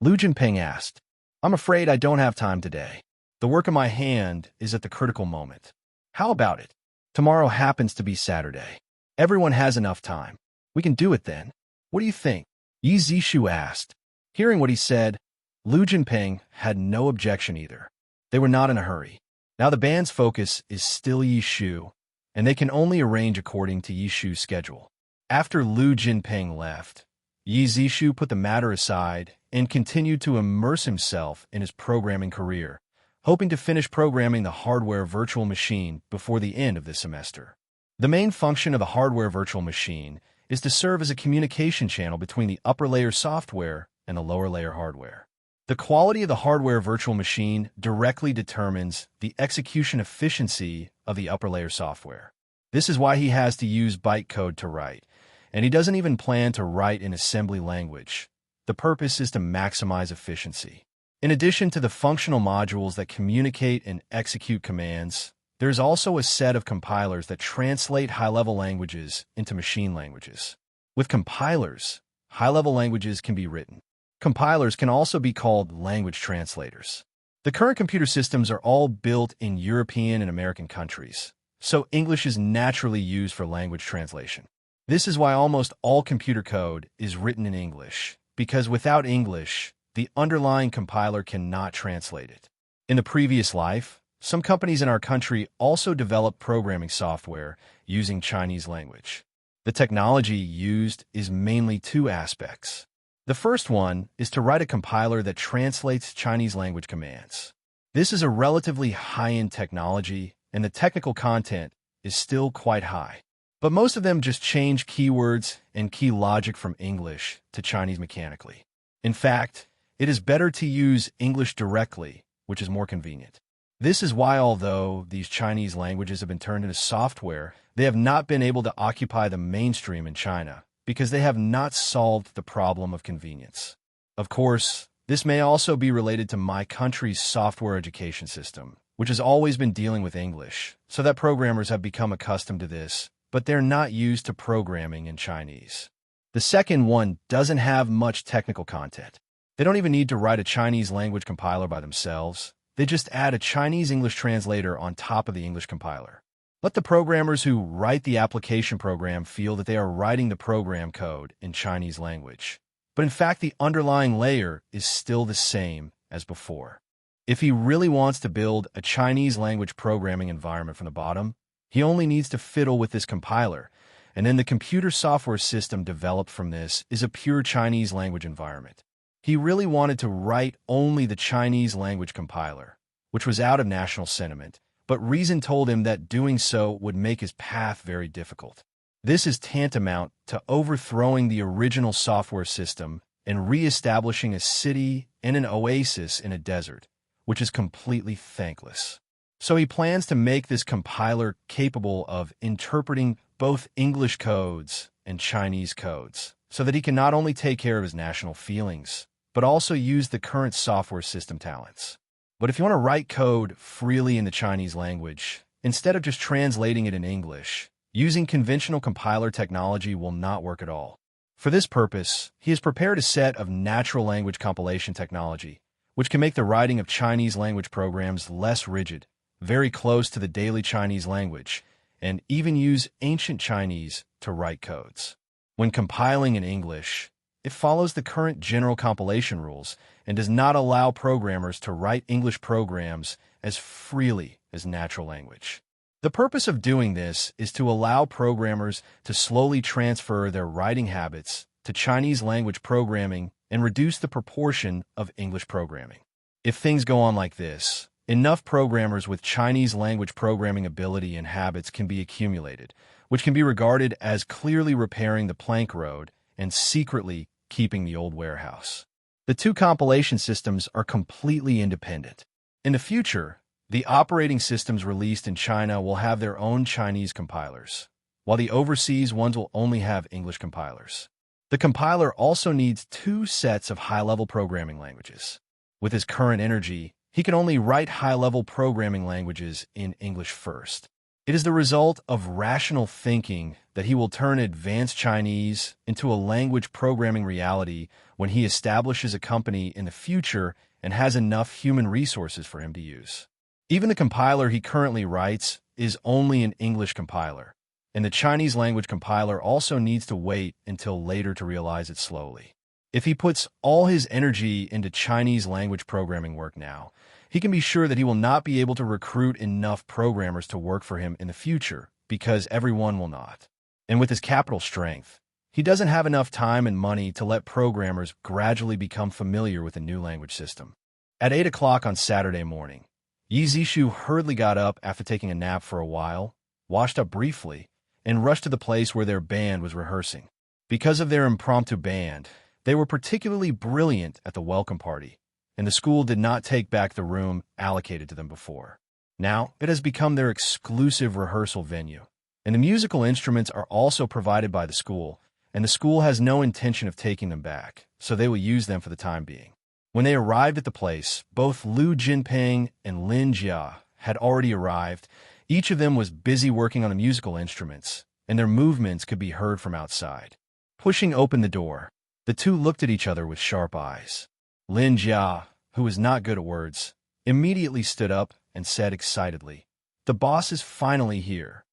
Lu Jinping asked. I'm afraid I don't have time today. The work in my hand is at the critical moment. How about it? Tomorrow happens to be Saturday. Everyone has enough time. We can do it then. What do you think? Yi Zishu asked. Hearing what he said, Lu Jinping had no objection either. They were not in a hurry. Now the band's focus is still Yi Shu, and they can only arrange according to Yi Shu's schedule. After Lu Jinping left, Yi Zishu put the matter aside and continued to immerse himself in his programming career, hoping to finish programming the hardware virtual machine before the end of this semester. The main function of a hardware virtual machine is to serve as a communication channel between the upper layer software and the lower layer hardware. The quality of the hardware virtual machine directly determines the execution efficiency of the upper layer software. This is why he has to use bytecode to write, and he doesn't even plan to write in assembly language. The purpose is to maximize efficiency. In addition to the functional modules that communicate and execute commands, there's also a set of compilers that translate high-level languages into machine languages. With compilers, high-level languages can be written. Compilers can also be called language translators. The current computer systems are all built in European and American countries, so English is naturally used for language translation. This is why almost all computer code is written in English, because without English, the underlying compiler cannot translate it. In the previous life, some companies in our country also developed programming software using Chinese language. The technology used is mainly two aspects. The first one is to write a compiler that translates Chinese language commands. This is a relatively high-end technology, and the technical content is still quite high. But most of them just change keywords and key logic from English to Chinese mechanically. In fact, it is better to use English directly, which is more convenient. This is why, although these Chinese languages have been turned into software, they have not been able to occupy the mainstream in China, because they have not solved the problem of convenience. Of course, This may also be related to my country's software education system, which has always been dealing with English, so that programmers have become accustomed to this, but they're not used to programming in Chinese. The second one doesn't have much technical content. They don't even need to write a Chinese language compiler by themselves. They just add a Chinese English translator on top of the English compiler. Let the programmers who write the application program feel that they are writing the program code in Chinese language. But in fact, the underlying layer is still the same as before. If he really wants to build a Chinese language programming environment from the bottom, he only needs to fiddle with this compiler, and then the computer software system developed from this is a pure Chinese language environment. He really wanted to write only the Chinese language compiler, which was out of national sentiment, but reason told him that doing so would make his path very difficult. This is tantamount to overthrowing the original software system and re-establishing a city and an oasis in a desert, which is completely thankless. So he plans to make this compiler capable of interpreting both English codes and Chinese codes, so that he can not only take care of his national feelings, but also use the current software system talents. But if you want to write code freely in the Chinese language, instead of just translating it in English, using conventional compiler technology will not work at all. For this purpose, he has prepared a set of natural language compilation technology, which can make the writing of Chinese language programs less rigid, very close to the daily Chinese language, and even use ancient Chinese to write codes. When compiling in English, it follows the current general compilation rules and does not allow programmers to write English programs as freely as natural language. The purpose of doing this is to allow programmers to slowly transfer their writing habits to Chinese language programming and reduce the proportion of English programming. If things go on like this, enough programmers with Chinese language programming ability and habits can be accumulated, which can be regarded as clearly repairing the plank road and secretly keeping the old warehouse. The two compilation systems are completely independent. In the future, the operating systems released in China will have their own Chinese compilers, while the overseas ones will only have English compilers. The compiler also needs two sets of high-level programming languages. With his current energy, he can only write high-level programming languages in English first. It is the result of rational thinking that he will turn advanced Chinese into a language programming reality when he establishes a company in the future and has enough human resources for him to use. Even the compiler he currently writes is only an English compiler, and the Chinese language compiler also needs to wait until later to realize it slowly. If he puts all his energy into Chinese language programming work now, he can be sure that he will not be able to recruit enough programmers to work for him in the future, because everyone will not. And with his capital strength, he doesn't have enough time and money to let programmers gradually become familiar with the new language system. At 8 o'clock on Saturday morning, Yi Zishu hurriedly got up after taking a nap for a while, washed up briefly, and rushed to the place where their band was rehearsing. Because of their impromptu band, they were particularly brilliant at the welcome party, and the school did not take back the room allocated to them before. Now, it has become their exclusive rehearsal venue, and the musical instruments are also provided by the school, and the school has no intention of taking them back, so they will use them for the time being. When they arrived at the place, both Lu Jinping and Lin Jia had already arrived. Each of them was busy working on the musical instruments, and their movements could be heard from outside. Pushing open the door, the two looked at each other with sharp eyes. Lin Jia, who was not good at words, immediately stood up and said excitedly, "The boss is finally here."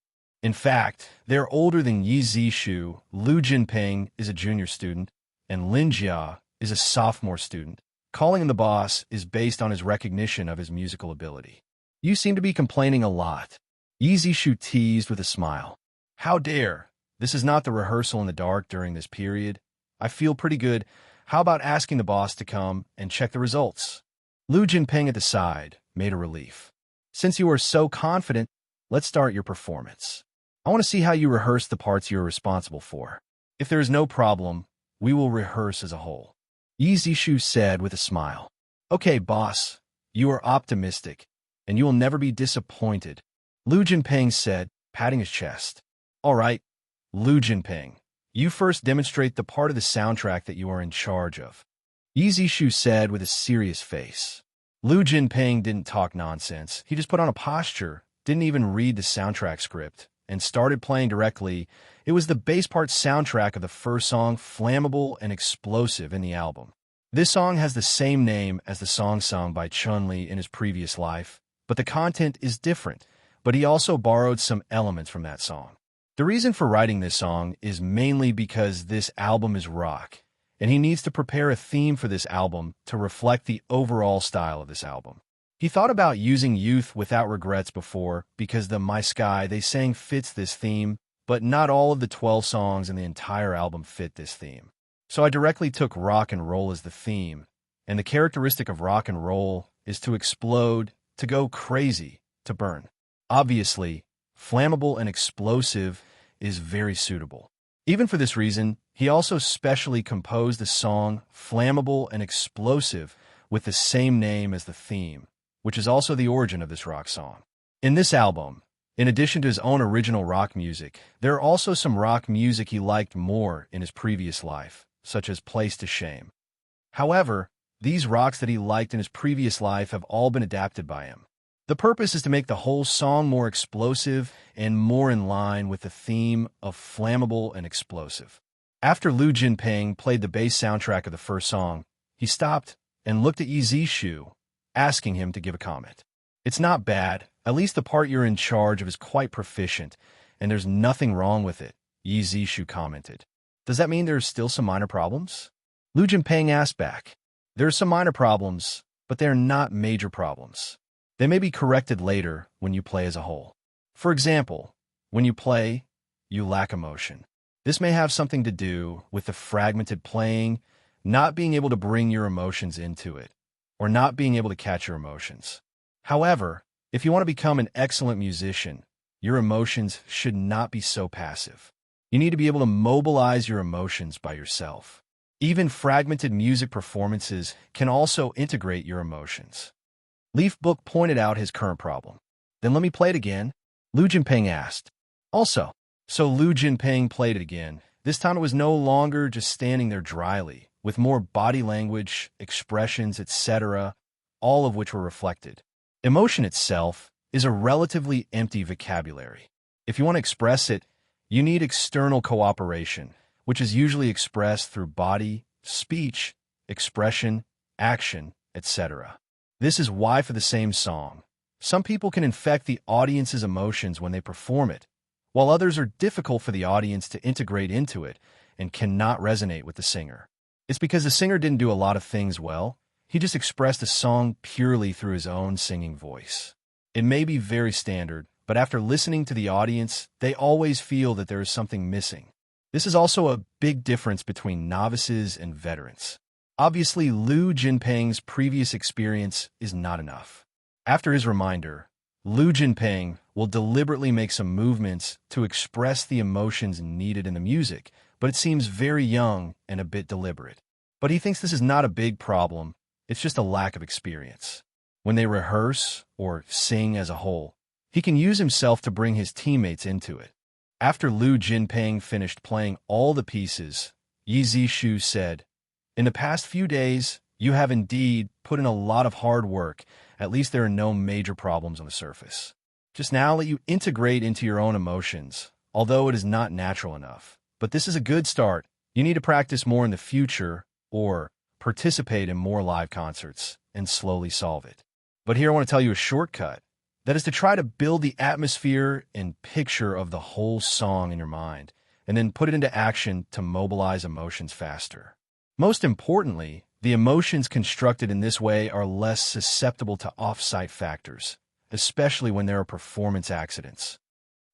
In fact, they're older than Yi Zishu. Lu Jinping is a junior student, and Lin Jia is a sophomore student. Calling him the boss is based on his recognition of his musical ability. "You seem to be complaining a lot," Yi Zishu teased with a smile. "How dare? This is not the rehearsal in the dark during this period. I feel pretty good. How about asking the boss to come and check the results?" Lu Jinping at the side made a relief. "Since you are so confident, let's start your performance. I want to see how you rehearse the parts you're responsible for. If there is no problem, we will rehearse as a whole," Yi Zishu said with a smile. "Okay, boss, you are optimistic, and you will never be disappointed," Lu Jinping said, patting his chest. "All right, Lu Jinping, you first demonstrate the part of the soundtrack that you are in charge of." Yi Zishu said with a serious face. Lu Jinping didn't talk nonsense. He just put on a posture, didn't even read the soundtrack script, and started playing directly. It was the bass part soundtrack of the first song, Flammable and Explosive, in the album. This song has the same name as the song sung by Chun-Li in his previous life, but the content is different. But he also borrowed some elements from that song. The reason for writing this song is mainly because this album is rock, and he needs to prepare a theme for this album to reflect the overall style of this album. He thought about using Youth Without Regrets before because the My Sky they sang fits this theme, but not all of the 12 songs in the entire album fit this theme. So I directly took rock and roll as the theme, and the characteristic of rock and roll is to explode, to go crazy, to burn. Obviously, Flammable and Explosive is very suitable. Even for this reason, he also specially composed the song Flammable and Explosive with the same name as the theme, which is also the origin of this rock song. In this album, in addition to his own original rock music, there are also some rock music he liked more in his previous life, such as Place to Shame. However, these rocks that he liked in his previous life have all been adapted by him. The purpose is to make the whole song more explosive and more in line with the theme of Flammable and Explosive. After Lu Jinping played the bass soundtrack of the first song, he stopped and looked at Yi Zishu, asking him to give a comment. It's not bad, at least the part you're in charge of is quite proficient, and there's nothing wrong with it, Yi Zishu commented. Does that mean there's still some minor problems? Lu Jinping asked back. There are some minor problems, but they're not major problems. They may be corrected later when you play as a whole. For example, when you play, you lack emotion. This may have something to do with the fragmented playing, not being able to bring your emotions into it, or not being able to catch your emotions. However, if you want to become an excellent musician, your emotions should not be so passive. You need to be able to mobilize your emotions by yourself. Even fragmented music performances can also integrate your emotions. Leaf Book pointed out his current problem. Then let me play it again, Lu Jinping asked. So Lu Jinping played it again. This time it was no longer just standing there dryly, with more body language, expressions, etc., all of which were reflected. Emotion itself is a relatively empty vocabulary. If you want to express it, you need external cooperation, which is usually expressed through body, speech, expression, action, etc. This is why for the same song, some people can infect the audience's emotions when they perform it, while others are difficult for the audience to integrate into it and cannot resonate with the singer. It's because the singer didn't do a lot of things well. He just expressed the song purely through his own singing voice. It may be very standard, but after listening to the audience, they always feel that there is something missing. This is also a big difference between novices and veterans. Obviously, Lu Jinping's previous experience is not enough. After his reminder, Lu Jinping will deliberately make some movements to express the emotions needed in the music, but it seems very young and a bit deliberate. But he thinks this is not a big problem, it's just a lack of experience. When they rehearse or sing as a whole, he can use himself to bring his teammates into it. After Lu Jinping finished playing all the pieces, Yi Zishu said, "In the past few days, you have indeed put in a lot of hard work. At least there are no major problems on the surface. Just now let you integrate into your own emotions, although it is not natural enough. But this is a good start. You need to practice more in the future or participate in more live concerts and slowly solve it." But here I want to tell you a shortcut. That is to try to build the atmosphere and picture of the whole song in your mind, and then put it into action to mobilize emotions faster. Most importantly, the emotions constructed in this way are less susceptible to off-site factors, especially when there are performance accidents.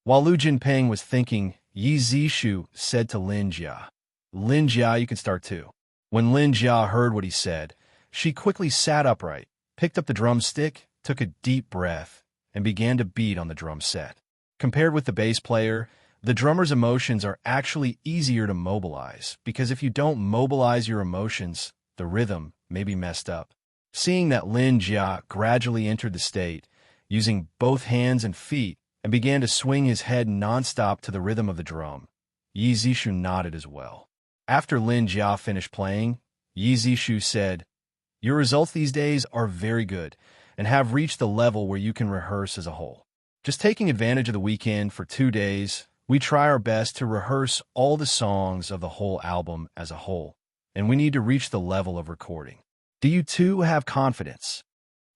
While Lu Jinping was thinking, Yi Zishu said to Lin Jia, "Lin Jia, you can start too." When Lin Jia heard what he said, she quickly sat upright, picked up the drumstick, took a deep breath, and began to beat on the drum set. Compared with the bass player, the drummer's emotions are actually easier to mobilize, because if you don't mobilize your emotions, the rhythm may be messed up. Seeing that Lin Jia gradually entered the state, using both hands and feet, and began to swing his head nonstop to the rhythm of the drum, Yi Zishu nodded as well. After Lin Jia finished playing, Yi Zishu said, "Your results these days are very good and have reached the level where you can rehearse as a whole. Just taking advantage of the weekend for 2 days, we try our best to rehearse all the songs of the whole album as a whole, and we need to reach the level of recording. Do you too have confidence?"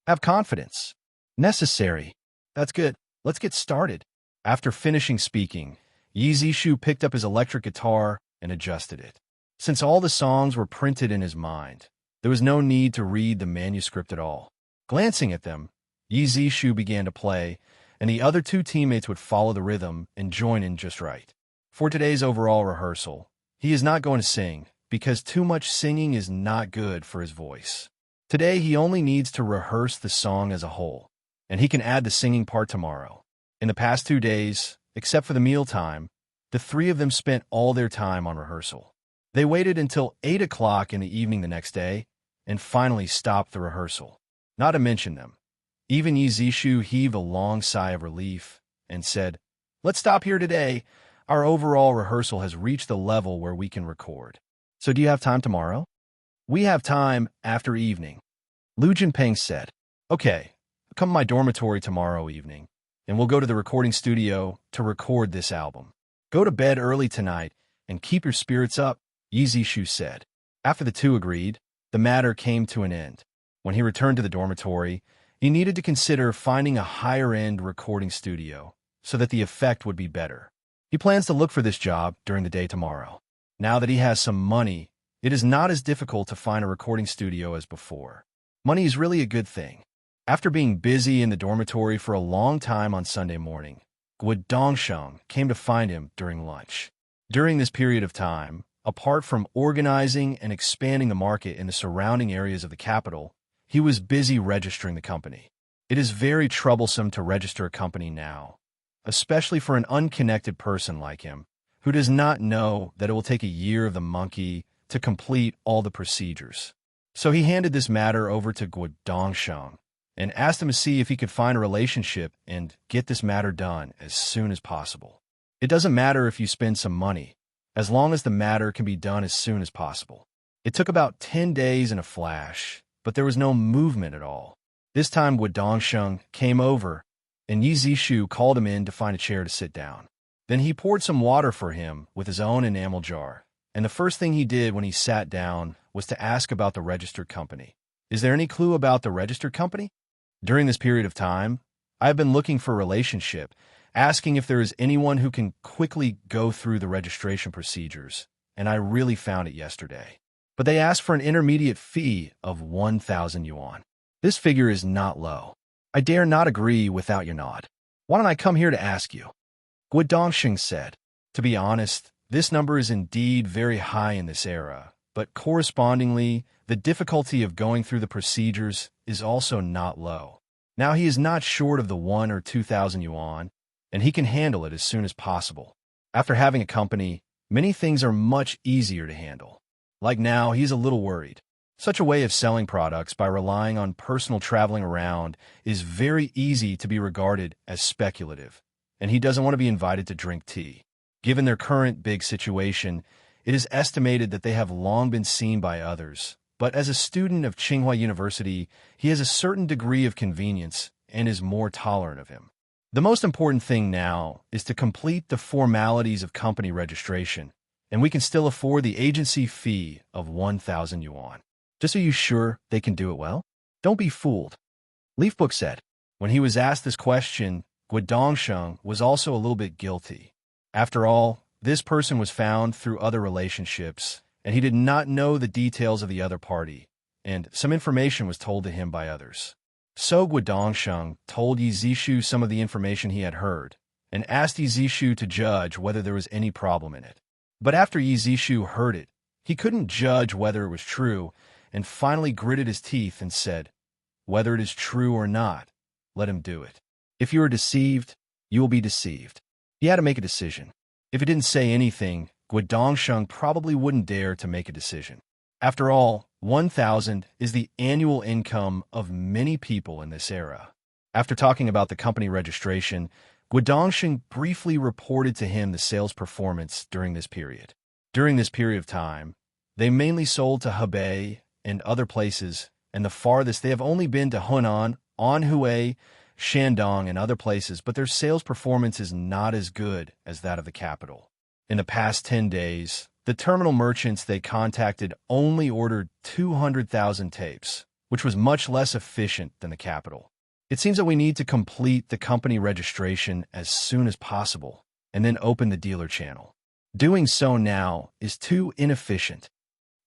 Have confidence. Necessary. That's good. Let's get started. After finishing speaking, Yi Zishu picked up his electric guitar and adjusted it. Since all the songs were printed in his mind, there was no need to read the manuscript at all. Glancing at them, Yi Zishu began to play, and the other two teammates would follow the rhythm and join in just right. For today's overall rehearsal, he is not going to sing, because too much singing is not good for his voice. Today he only needs to rehearse the song as a whole, and he can add the singing part tomorrow. In the past 2 days, except for the mealtime, the three of them spent all their time on rehearsal. They waited until 8 o'clock in the evening the next day, and finally stopped the rehearsal. Not to mention them. Even Yi Zishu heaved a long sigh of relief and said, "Let's stop here today. Our overall rehearsal has reached the level where we can record. So do you have time tomorrow?" "We have time after evening," Lu Jinping said. "Okay, come to my dormitory tomorrow evening, and we'll go to the recording studio to record this album. Go to bed early tonight and keep your spirits up," Yi Zishu said. After the two agreed, the matter came to an end. When he returned to the dormitory, he needed to consider finding a higher-end recording studio so that the effect would be better. He plans to look for this job during the day tomorrow. Now that he has some money, it is not as difficult to find a recording studio as before. Money is really a good thing. After being busy in the dormitory for a long time on Sunday morning, Guo Dongsheng came to find him during lunch. During this period of time, apart from organizing and expanding the market in the surrounding areas of the capital, he was busy registering the company. It is very troublesome to register a company now, especially for an unconnected person like him, who does not know that it will take a year of the monkey to complete all the procedures. So he handed this matter over to Guo Dongsheng and asked him to see if he could find a relationship and get this matter done as soon as possible. It doesn't matter if you spend some money, as long as the matter can be done as soon as possible. It took about 10 days in a flash, but there was no movement at all. This time Guo Dongsheng came over, and Yi Zishu called him in to find a chair to sit down. Then he poured some water for him with his own enamel jar, and the first thing he did when he sat down was to ask about the registered company. "Is there any clue about the registered company? During this period of time, I have been looking for a relationship, asking if there is anyone who can quickly go through the registration procedures, and I really found it yesterday. But they asked for an intermediate fee of 1,000 yuan. This figure is not low. I dare not agree without your nod. Why don't I come here to ask you?" Guo Dongsheng said. To be honest, this number is indeed very high in this era, but correspondingly, the difficulty of going through the procedures is also not low. Now he is not short of the 1 or 2,000 yuan, and he can handle it as soon as possible. After having a company, many things are much easier to handle. Like now, he's a little worried. Such a way of selling products by relying on personal traveling around is very easy to be regarded as speculative, and he doesn't want to be invited to drink tea. Given their current big situation, it is estimated that they have long been seen by others, but as a student of Tsinghua University, he has a certain degree of convenience and is more tolerant of him. The most important thing now is to complete the formalities of company registration, and we can still afford the agency fee of 1,000 yuan. Just are you sure they can do it well? Don't be fooled. Leafbook said. When he was asked this question, Guo Dongsheng was also a little bit guilty. After all, this person was found through other relationships, and he did not know the details of the other party, and some information was told to him by others. So Guo Dongsheng told Yi Zishu some of the information he had heard, and asked Yi Zishu to judge whether there was any problem in it. But after Yi Zishu heard it, he couldn't judge whether it was true, and finally gritted his teeth and said, "Whether it is true or not, let him do it. If you are deceived, you will be deceived." He had to make a decision. If he didn't say anything, Guo Dongsheng probably wouldn't dare to make a decision. After all, 1,000 is the annual income of many people in this era. After talking about the company registration, Guo Dongsheng briefly reported to him the sales performance during this period. During this period of time, They mainly sold to Hebei and other places, and the farthest they have only been to Hunan, Anhui, Shandong, and other places, but their sales performance is not as good as that of the capital. In the past 10 days, the terminal merchants they contacted only ordered 200,000 tapes, which was much less efficient than the capital. It seems that we need to complete the company registration as soon as possible and then open the dealer channel. Doing so now is too inefficient.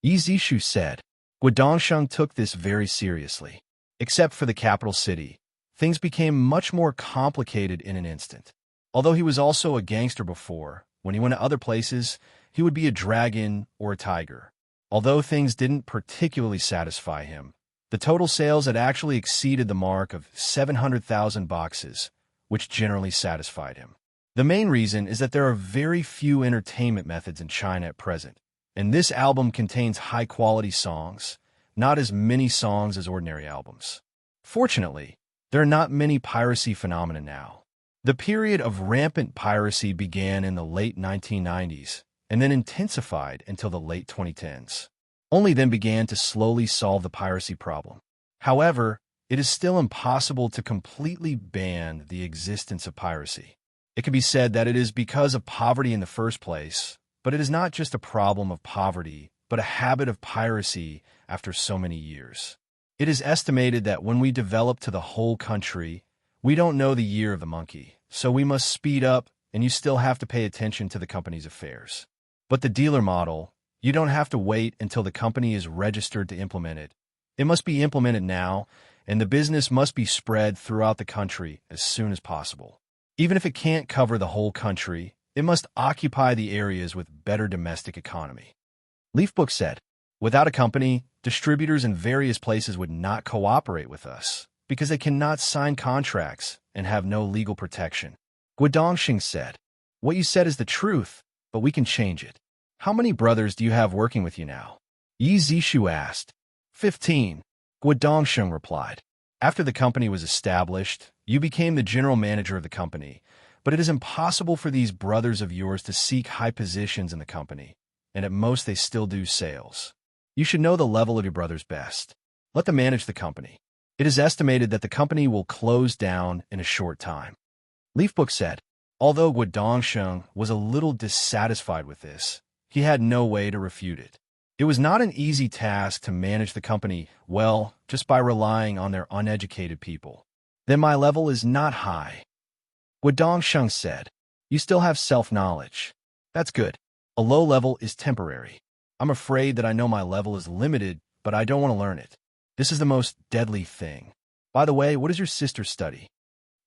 Yi Zishu said. Guodongsheng took this very seriously. Except for the capital city, things became much more complicated in an instant. Although he was also a gangster before, when he went to other places, he would be a dragon or a tiger. Although things didn't particularly satisfy him, the total sales had actually exceeded the mark of 700,000 boxes, which generally satisfied him. The main reason is that there are very few entertainment methods in China at present, and this album contains high-quality songs, not as many songs as ordinary albums. Fortunately, there are not many piracy phenomena now. The period of rampant piracy began in the late 1990s and then intensified until the late 2010s. Only then began to slowly solve the piracy problem. However, it is still impossible to completely ban the existence of piracy. It can be said that it is because of poverty in the first place, but it is not just a problem of poverty, but a habit of piracy after so many years. It is estimated that when we develop to the whole country, we don't know the year of the monkey, so we must speed up, and you still have to pay attention to the company's affairs. But the dealer model, you don't have to wait until the company is registered to implement it. It must be implemented now, and the business must be spread throughout the country as soon as possible. Even if it can't cover the whole country, it must occupy the areas with better domestic economy. Leafbook said, without a company, distributors in various places would not cooperate with us because they cannot sign contracts and have no legal protection. Guodongsheng said, what you said is the truth, but we can change it. How many brothers do you have working with you now? Yi Zishu asked. 15. Guodongsheng replied. After the company was established, you became the general manager of the company, but it is impossible for these brothers of yours to seek high positions in the company, and at most they still do sales. You should know the level of your brothers best. Let them manage the company. It is estimated that the company will close down in a short time. Leafbook said, although Guodongsheng was a little dissatisfied with this, he had no way to refute it. It was not an easy task to manage the company well just by relying on their uneducated people. Then my level is not high. Guodongsheng said, you still have self-knowledge. That's good. A low level is temporary. I'm afraid that I know my level is limited, but I don't want to learn it. This is the most deadly thing. By the way, what does your sister study?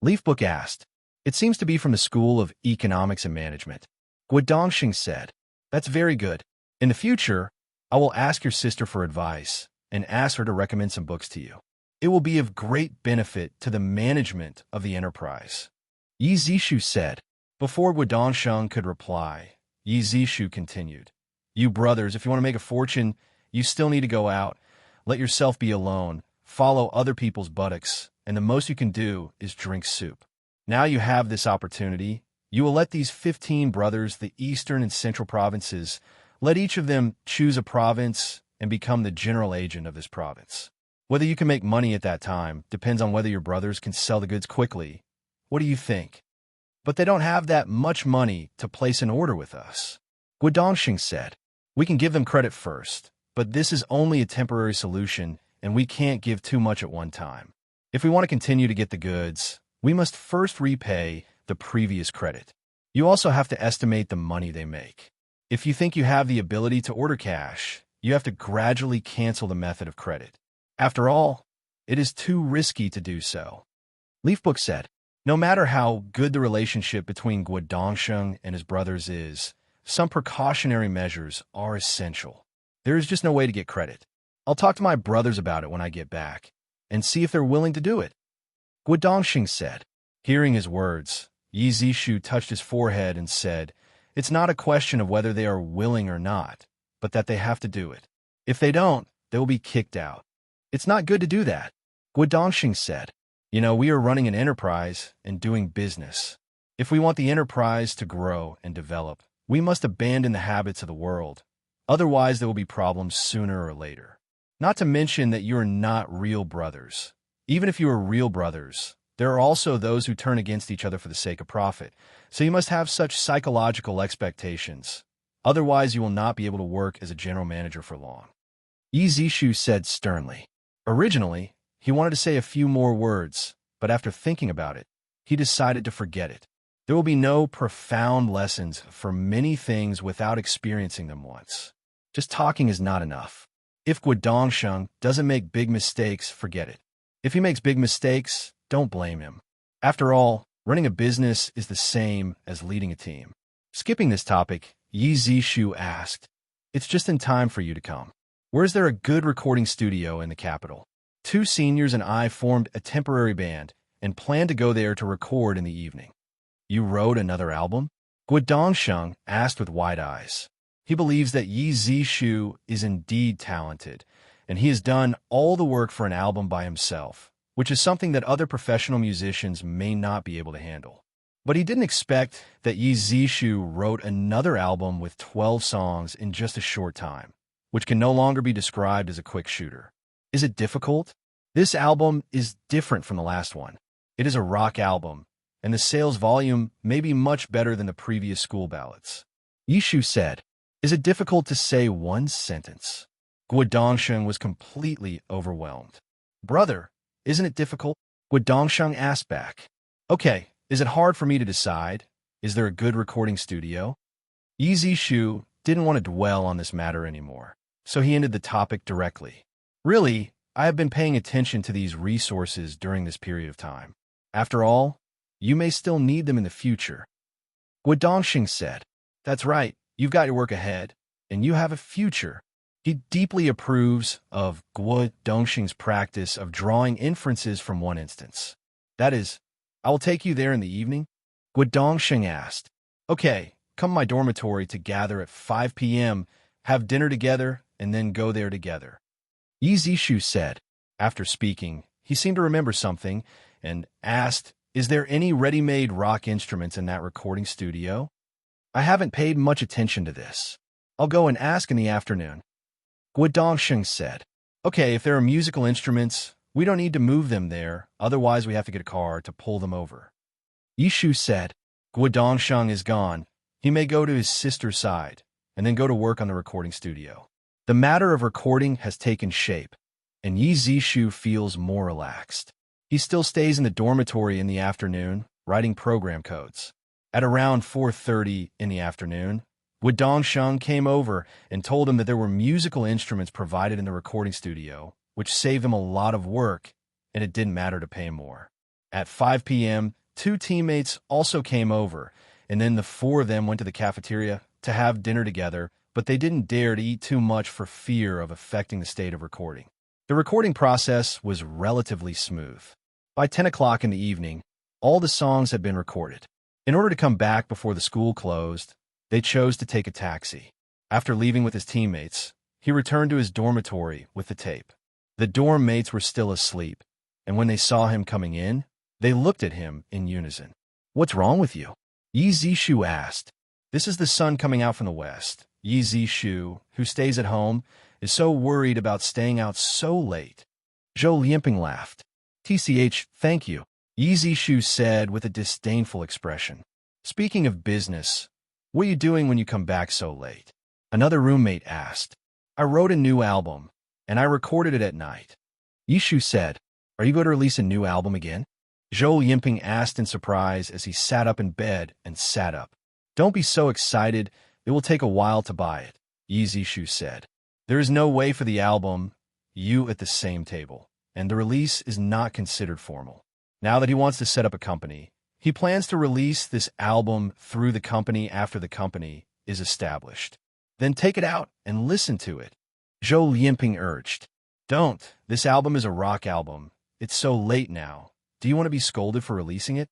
Leafbook asked. It seems to be from the School of Economics and Management. Guodongsheng said, that's very good. In the future, I will ask your sister for advice and ask her to recommend some books to you. It will be of great benefit to the management of the enterprise. Yi Zishu said. Before Guodongsheng could reply, Yi Zishu continued. You brothers, if you want to make a fortune, you still need to go out. Let yourself be alone, follow other people's buttocks, and the most you can do is drink soup. Now you have this opportunity. You will let these 15 brothers, the eastern and central provinces, let each of them choose a province and become the general agent of this province. Whether you can make money at that time depends on whether your brothers can sell the goods quickly. What do you think? But they don't have that much money to place an order with us. Guodongsheng said, we can give them credit first, but this is only a temporary solution and we can't give too much at one time. If we want to continue to get the goods, we must first repay the previous credit. You also have to estimate the money they make. If you think you have the ability to order cash, you have to gradually cancel the method of credit. After all, it is too risky to do so. Leafbook said, no matter how good the relationship between Guodongsheng and his brothers is, some precautionary measures are essential. There is just no way to get credit. I'll talk to my brothers about it when I get back, and see if they're willing to do it. Guodongsheng said. Hearing his words, Yi Zishu touched his forehead and said, it's not a question of whether they are willing or not, but that they have to do it. If they don't, they will be kicked out. It's not good to do that. Guodongsheng said, you know, we are running an enterprise and doing business. If we want the enterprise to grow and develop, we must abandon the habits of the world. Otherwise, there will be problems sooner or later. Not to mention that you are not real brothers. Even if you are real brothers, there are also those who turn against each other for the sake of profit. So you must have such psychological expectations. Otherwise, you will not be able to work as a general manager for long. Yi Zishu said sternly. Originally, he wanted to say a few more words, but after thinking about it, he decided to forget it. There will be no profound lessons for many things without experiencing them once. Just talking is not enough. If Guodongsheng doesn't make big mistakes, forget it. If he makes big mistakes, don't blame him. After all, running a business is the same as leading a team. Skipping this topic, Yi Zishu asked, "It's just in time for you to come. Where is there a good recording studio in the capital?" 2 seniors and I formed a temporary band and planned to go there to record in the evening. "You wrote another album?" Guodongsheng asked with wide eyes. He believes that Yi Zishu is indeed talented, and he has done all the work for an album by himself, which is something that other professional musicians may not be able to handle. But he didn't expect that Yi Zishu wrote another album with 12 songs in just a short time, which can no longer be described as a quick shooter. Is it difficult? This album is different from the last one. It is a rock album, and the sales volume may be much better than the previous school ballads. Yishu said, "Is it difficult to say one sentence?" Guodongsheng was completely overwhelmed. "Brother, isn't it difficult?" Guodongsheng asked back. "Okay, is it hard for me to decide? Is there a good recording studio?" Yi Zishu didn't want to dwell on this matter anymore, so he ended the topic directly. "Really, I have been paying attention to these resources during this period of time. After all, you may still need them in the future." Guodongsheng said, "That's right, you've got your work ahead, and you have a future." He deeply approves of Guodongsheng's practice of drawing inferences from one instance. "That is, I will take you there in the evening?" Guodongsheng asked. "Okay, come to my dormitory to gather at 5 p.m., have dinner together, and then go there together." Yi Zishu said. After speaking, he seemed to remember something and asked, "Is there any ready-made rock instruments in that recording studio?" "I haven't paid much attention to this. I'll go and ask in the afternoon." Guodongsheng said, "Okay, if there are musical instruments, we don't need to move them there, otherwise we have to get a car to pull them over." Yishu said, "Guodongsheng is gone. He may go to his sister's side, and then go to work on the recording studio." The matter of recording has taken shape, and Yi Zishu feels more relaxed. He still stays in the dormitory in the afternoon, writing program codes. At around 4:30 in the afternoon, Guodongsheng came over and told him that there were musical instruments provided in the recording studio, which saved him a lot of work, and it didn't matter to pay more. At 5 p.m., 2 teammates also came over, and then the 4 of them went to the cafeteria to have dinner together, but they didn't dare to eat too much for fear of affecting the state of recording. The recording process was relatively smooth. By 10 o'clock in the evening, all the songs had been recorded. In order to come back before the school closed, they chose to take a taxi. After leaving with his teammates, he returned to his dormitory with the tape. The dorm mates were still asleep, and when they saw him coming in, they looked at him in unison. "What's wrong with you?" Yi Zishu asked. "This is the sun coming out from the west." Yi Zishu, who stays at home, is so worried about staying out so late. Zhou Lianping laughed. "TCH, thank you," Yi Zishu said with a disdainful expression. "Speaking of business, what are you doing when you come back so late?" Another roommate asked. "I wrote a new album, and I recorded it at night." Yishu said, "Are you going to release a new album again?" Zhou Lianping asked in surprise as he sat up in bed and sat up. "Don't be so excited. It will take a while to buy it," Yi Zishu said. "There is no way for the album, you at the same table, and the release is not considered formal. Now that he wants to set up a company, he plans to release this album through the company after the company is established. Then take it out and listen to it," Zhou Lianping urged. "Don't. This album is a rock album. It's so late now. Do you want to be scolded for releasing it?"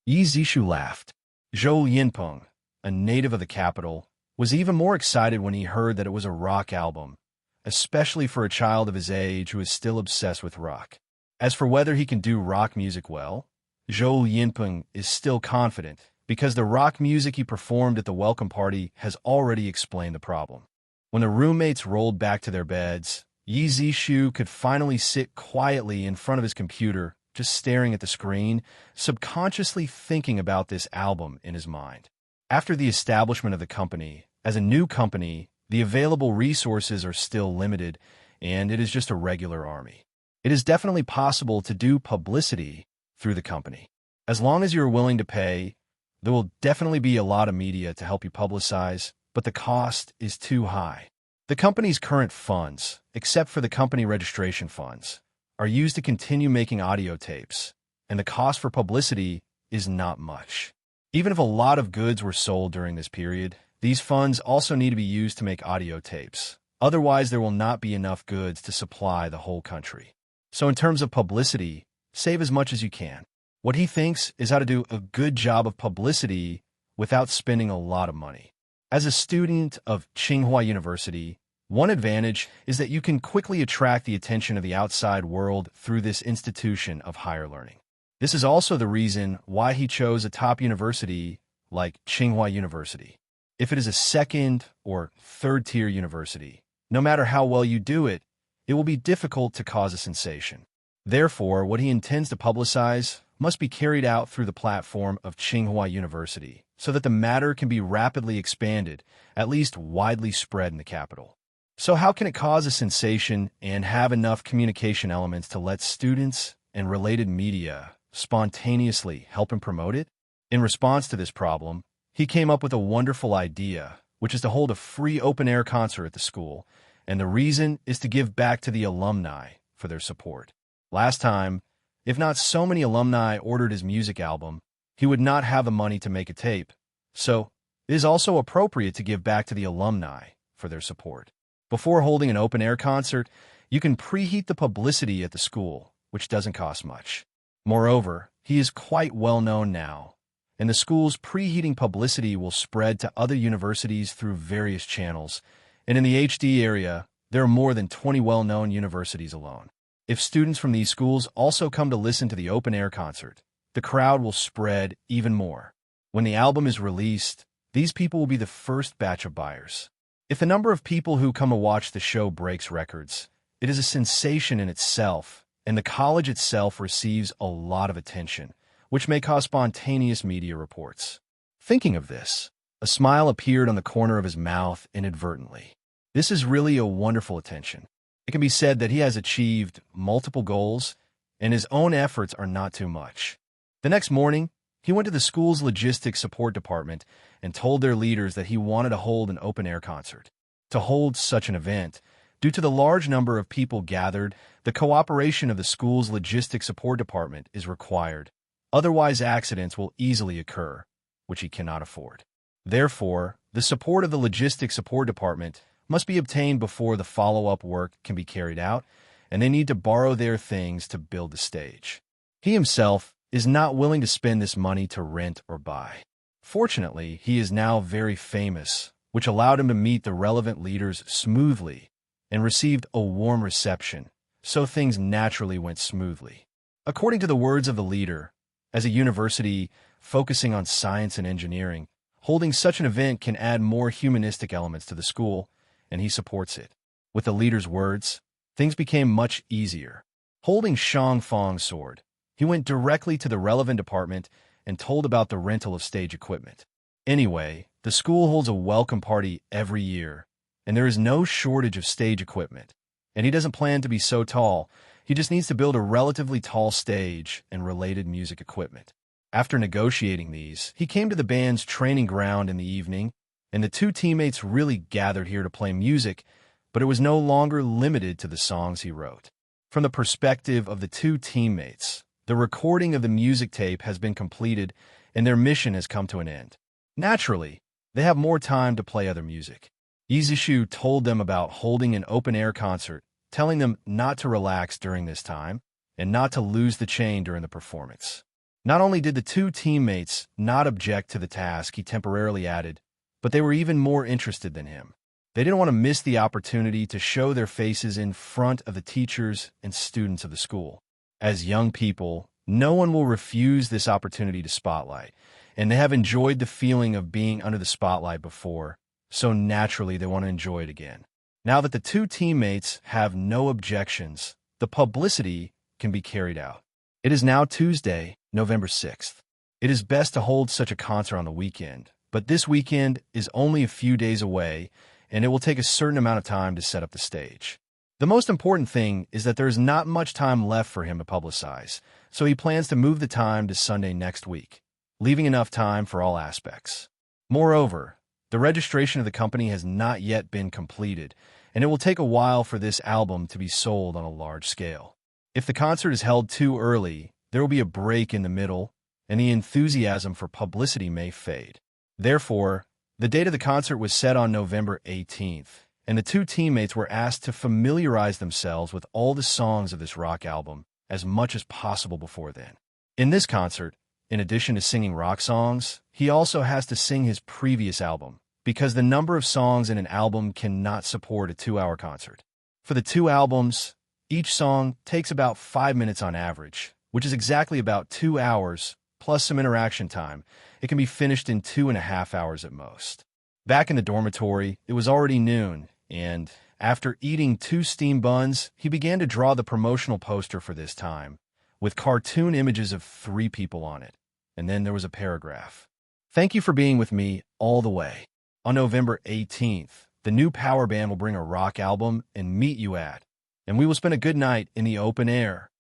Yi Zishu laughed. Zhou Lianping, a native of the capital, was even more excited when he heard that it was a rock album, especially for a child of his age who is still obsessed with rock. As for whether he can do rock music well, Zhou Lianping is still confident because the rock music he performed at the welcome party has already explained the problem. When the roommates rolled back to their beds, Yi Zishu could finally sit quietly in front of his computer, just staring at the screen, subconsciously thinking about this album in his mind. After the establishment of the company, as a new company, the available resources are still limited, and it is just a regular army. It is definitely possible to do publicity through the company. As long as you're willing to pay, there will definitely be a lot of media to help you publicize, but the cost is too high. The company's current funds, except for the company registration funds, are used to continue making audio tapes, and the cost for publicity is not much. Even if a lot of goods were sold during this period, these funds also need to be used to make audio tapes. Otherwise, there will not be enough goods to supply the whole country. So in terms of publicity, save as much as you can. What he thinks is how to do a good job of publicity without spending a lot of money. As a student of Tsinghua University, one advantage is that you can quickly attract the attention of the outside world through this institution of higher learning. This is also the reason why he chose a top university like Tsinghua University. If it is a second or third-tier university, no matter how well you do it, it will be difficult to cause a sensation. Therefore, what he intends to publicize must be carried out through the platform of Tsinghua University, so that the matter can be rapidly expanded, at least widely spread in the capital. So how can it cause a sensation and have enough communication elements to let students and related media spontaneously help him promote it? In response to this problem, he came up with a wonderful idea, which is to hold a free open-air concert at the school, and the reason is to give back to the alumni for their support. Last time, if not so many alumni ordered his music album, he would not have the money to make a tape. So, it is also appropriate to give back to the alumni for their support. Before holding an open-air concert, you can preheat the publicity at the school, which doesn't cost much. Moreover, he is quite well known now, and the school's preheating publicity will spread to other universities through various channels, and in the HD area, there are more than 20 well-known universities alone. If students from these schools also come to listen to the open-air concert, the crowd will spread even more. When the album is released, these people will be the first batch of buyers. If the number of people who come to watch the show breaks records, it is a sensation in itself, and the college itself receives a lot of attention, which may cause spontaneous media reports. Thinking of this, a smile appeared on the corner of his mouth inadvertently. This is really a wonderful attention. It can be said that he has achieved multiple goals, and his own efforts are not too much. The next morning, he went to the school's logistics support department and told their leaders that he wanted to hold an open-air concert. To hold such an event, due to the large number of people gathered, the cooperation of the school's logistics support department is required. Otherwise, accidents will easily occur, which he cannot afford. Therefore, the support of the logistics support department must be obtained before the follow-up work can be carried out, and they need to borrow their things to build the stage. He himself is not willing to spend this money to rent or buy. Fortunately, he is now very famous, which allowed him to meet the relevant leaders smoothly and received a warm reception, so things naturally went smoothly. According to the words of the leader, as a university focusing on science and engineering, holding such an event can add more humanistic elements to the school, and he supports it. With the leader's words, things became much easier. Holding Shang Feng's sword, he went directly to the relevant department and told about the rental of stage equipment. Anyway, the school holds a welcome party every year, and there is no shortage of stage equipment. And he doesn't plan to be so tall, he just needs to build a relatively tall stage and related music equipment. After negotiating these, he came to the band's training ground in the evening, and the two teammates really gathered here to play music, but it was no longer limited to the songs he wrote. From the perspective of the two teammates, the recording of the music tape has been completed and their mission has come to an end. Naturally, they have more time to play other music. Yizishu told them about holding an open-air concert, telling them not to relax during this time and not to lose the chain during the performance. Not only did the two teammates not object to the task he temporarily added, but they were even more interested than him. They didn't want to miss the opportunity to show their faces in front of the teachers and students of the school. As young people, no one will refuse this opportunity to spotlight, and they have enjoyed the feeling of being under the spotlight before, so naturally they want to enjoy it again. Now that the two teammates have no objections, the publicity can be carried out. It is now Tuesday, November 6th. It is best to hold such a concert on the weekend, but this weekend is only a few days away, and it will take a certain amount of time to set up the stage. The most important thing is that there is not much time left for him to publicize, so he plans to move the time to Sunday next week, leaving enough time for all aspects. Moreover, the registration of the company has not yet been completed, and it will take a while for this album to be sold on a large scale. If the concert is held too early, there will be a break in the middle, and the enthusiasm for publicity may fade. Therefore, the date of the concert was set on November 18th, and the two teammates were asked to familiarize themselves with all the songs of this rock album as much as possible before then. In this concert, in addition to singing rock songs, he also has to sing his previous album, because the number of songs in an album cannot support a 2-hour concert. For the two albums, each song takes about 5 minutes on average, which is exactly about 2 hours, plus some interaction time. It can be finished in 2.5 hours at most. Back in the dormitory, it was already noon, and after eating 2 steam buns, he began to draw the promotional poster for this time, with cartoon images of 3 people on it. And then there was a paragraph. Thank you for being with me all the way. On November 18th, the new power band will bring a rock album and meet you at, and we will spend a good night in the open air.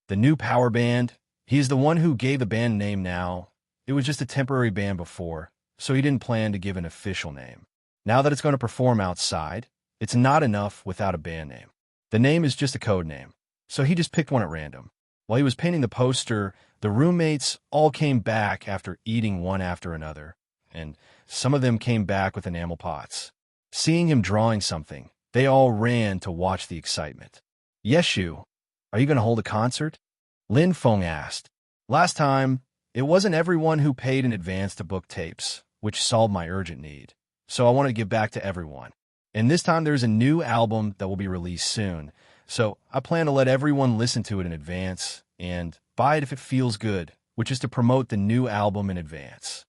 The new power band, he is the one who gave the band name now. It was just a temporary band before, so he didn't plan to give an official name. Now that it's going to perform outside, it's not enough without a band name. The name is just a code name, so he just picked one at random. While he was painting the poster, the roommates all came back after eating one after another, and some of them came back with enamel pots. Seeing him drawing something, they all ran to watch the excitement. Yeshu, are you going to hold a concert? Lin Feng asked. Last time, it wasn't everyone who paid in advance to book tapes, which solved my urgent need, so I wanted to give back to everyone. And this time there's a new album that will be released soon, so I plan to let everyone listen to it in advance and buy it if it feels good, which is to promote the new album in advance.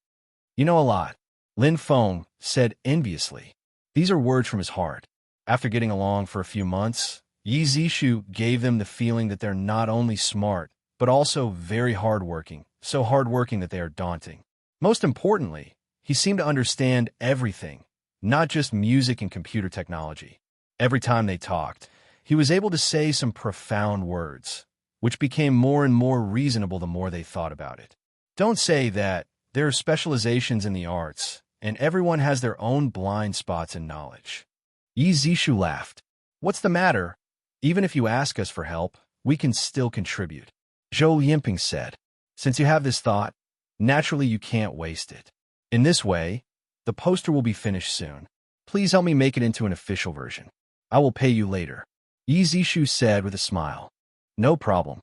You know a lot, Lin Feng said enviously. These are words from his heart. After getting along for a few months, Yi Zishu gave them the feeling that they're not only smart, but also very hardworking, so hardworking that they are daunting. Most importantly, he seemed to understand everything, not just music and computer technology. Every time they talked, he was able to say some profound words, which became more and more reasonable the more they thought about it. Don't say that there are specializations in the arts, and everyone has their own blind spots in knowledge. Yi Zishu laughed. What's the matter? Even if you ask us for help, we can still contribute. Zhou Yinping said. Since you have this thought, naturally you can't waste it. In this way, the poster will be finished soon. Please help me make it into an official version. I will pay you later. Yi Zishu said with a smile. No problem.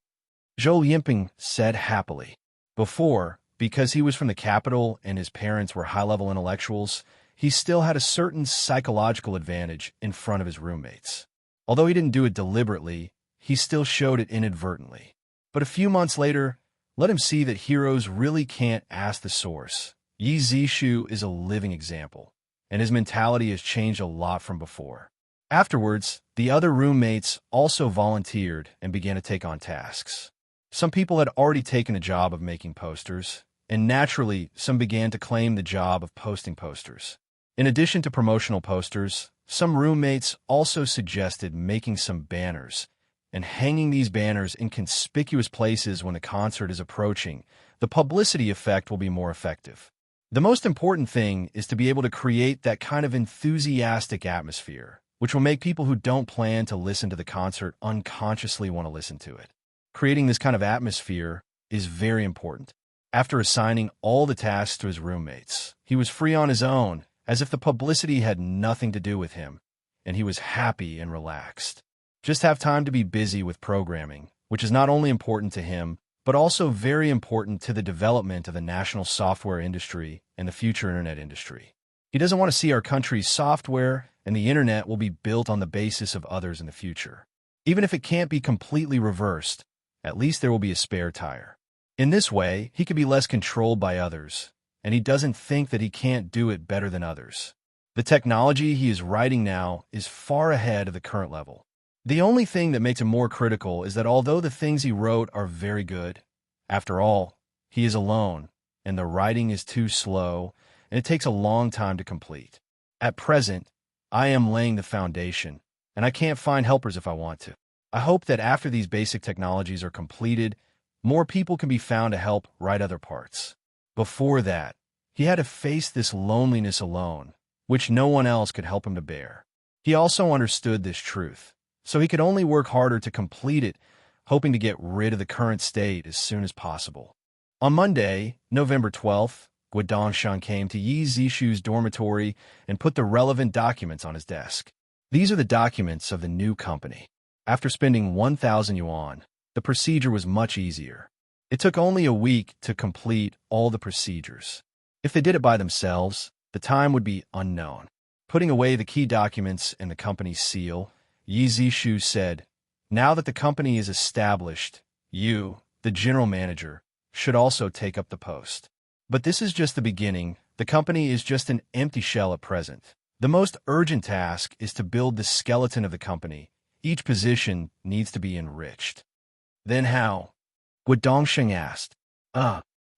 Zhou Yinping said happily. Before, because he was from the capital and his parents were high-level intellectuals, he still had a certain psychological advantage in front of his roommates. Although he didn't do it deliberately, he still showed it inadvertently. But a few months later, let him see that heroes really can't ask the source. Yi Zishu is a living example, and his mentality has changed a lot from before. Afterwards, the other roommates also volunteered and began to take on tasks. Some people had already taken a job of making posters, and naturally, some began to claim the job of posting posters. In addition to promotional posters, some roommates also suggested making some banners and hanging these banners in conspicuous places when the concert is approaching. The publicity effect will be more effective. The most important thing is to be able to create that kind of enthusiastic atmosphere, which will make people who don't plan to listen to the concert unconsciously want to listen to it. Creating this kind of atmosphere is very important. After assigning all the tasks to his roommates, he was free on his own, as if the publicity had nothing to do with him, and he was happy and relaxed. Just have time to be busy with programming, which is not only important to him, but also very important to the development of the national software industry and the future internet industry. He doesn't want to see our country's software and the internet will be built on the basis of others in the future. Even if it can't be completely reversed, at least there will be a spare tire. In this way, he can be less controlled by others, and he doesn't think that he can't do it better than others. The technology he is writing now is far ahead of the current level. The only thing that makes him more critical is that although the things he wrote are very good, after all, he is alone, and the writing is too slow, and it takes a long time to complete. At present, I am laying the foundation, and I can't find helpers if I want to. I hope that after these basic technologies are completed, more people can be found to help write other parts. Before that, he had to face this loneliness alone, which no one else could help him to bear. He also understood this truth, so he could only work harder to complete it, hoping to get rid of the current state as soon as possible. On Monday, November 12th, Guodongsheng came to Yi Zishu's dormitory and put the relevant documents on his desk. These are the documents of the new company. After spending 1,000 yuan, the procedure was much easier. It took only a week to complete all the procedures. If they did it by themselves, the time would be unknown. Putting away the key documents and the company's seal, Yi Zishu said, "Now that the company is established, you, the general manager, should also take up the post. But this is just the beginning. The company is just an empty shell at present. The most urgent task is to build the skeleton of the company. Each position needs to be enriched." "Then how?" Guodongsheng asked.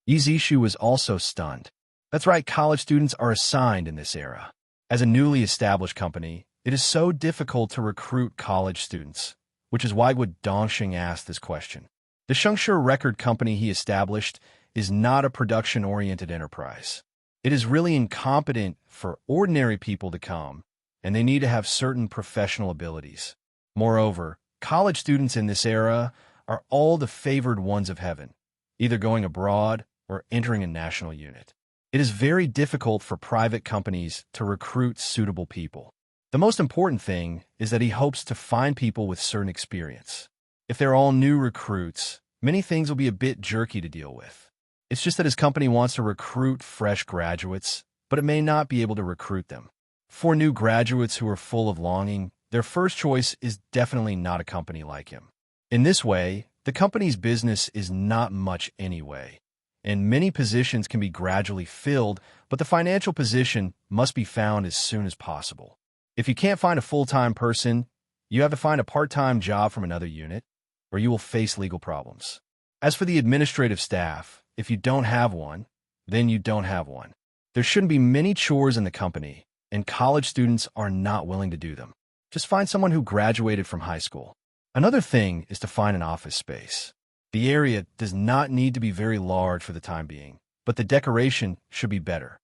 Yi Zishu was also stunned. That's right, college students are assigned in this era. As a newly established company, it is so difficult to recruit college students, which is why Guodongsheng asked this question. The Shengshe record company he established is not a production-oriented enterprise. It is really incompetent for ordinary people to come, and they need to have certain professional abilities. Moreover, college students in this era are all the favored ones of heaven, either going abroad or entering a national unit. It is very difficult for private companies to recruit suitable people. The most important thing is that he hopes to find people with certain experience. If they're all new recruits, many things will be a bit jerky to deal with. It's just that his company wants to recruit fresh graduates, but it may not be able to recruit them. For new graduates who are full of longing, their first choice is definitely not a company like him. In this way, the company's business is not much anyway, and many positions can be gradually filled, but the financial position must be found as soon as possible. If you can't find a full-time person, you have to find a part-time job from another unit, or you will face legal problems. As for the administrative staff, if you don't have one, then you don't have one. There shouldn't be many chores in the company, and college students are not willing to do them. Just find someone who graduated from high school. Another thing is to find an office space. The area does not need to be very large for the time being, but the decoration should be better.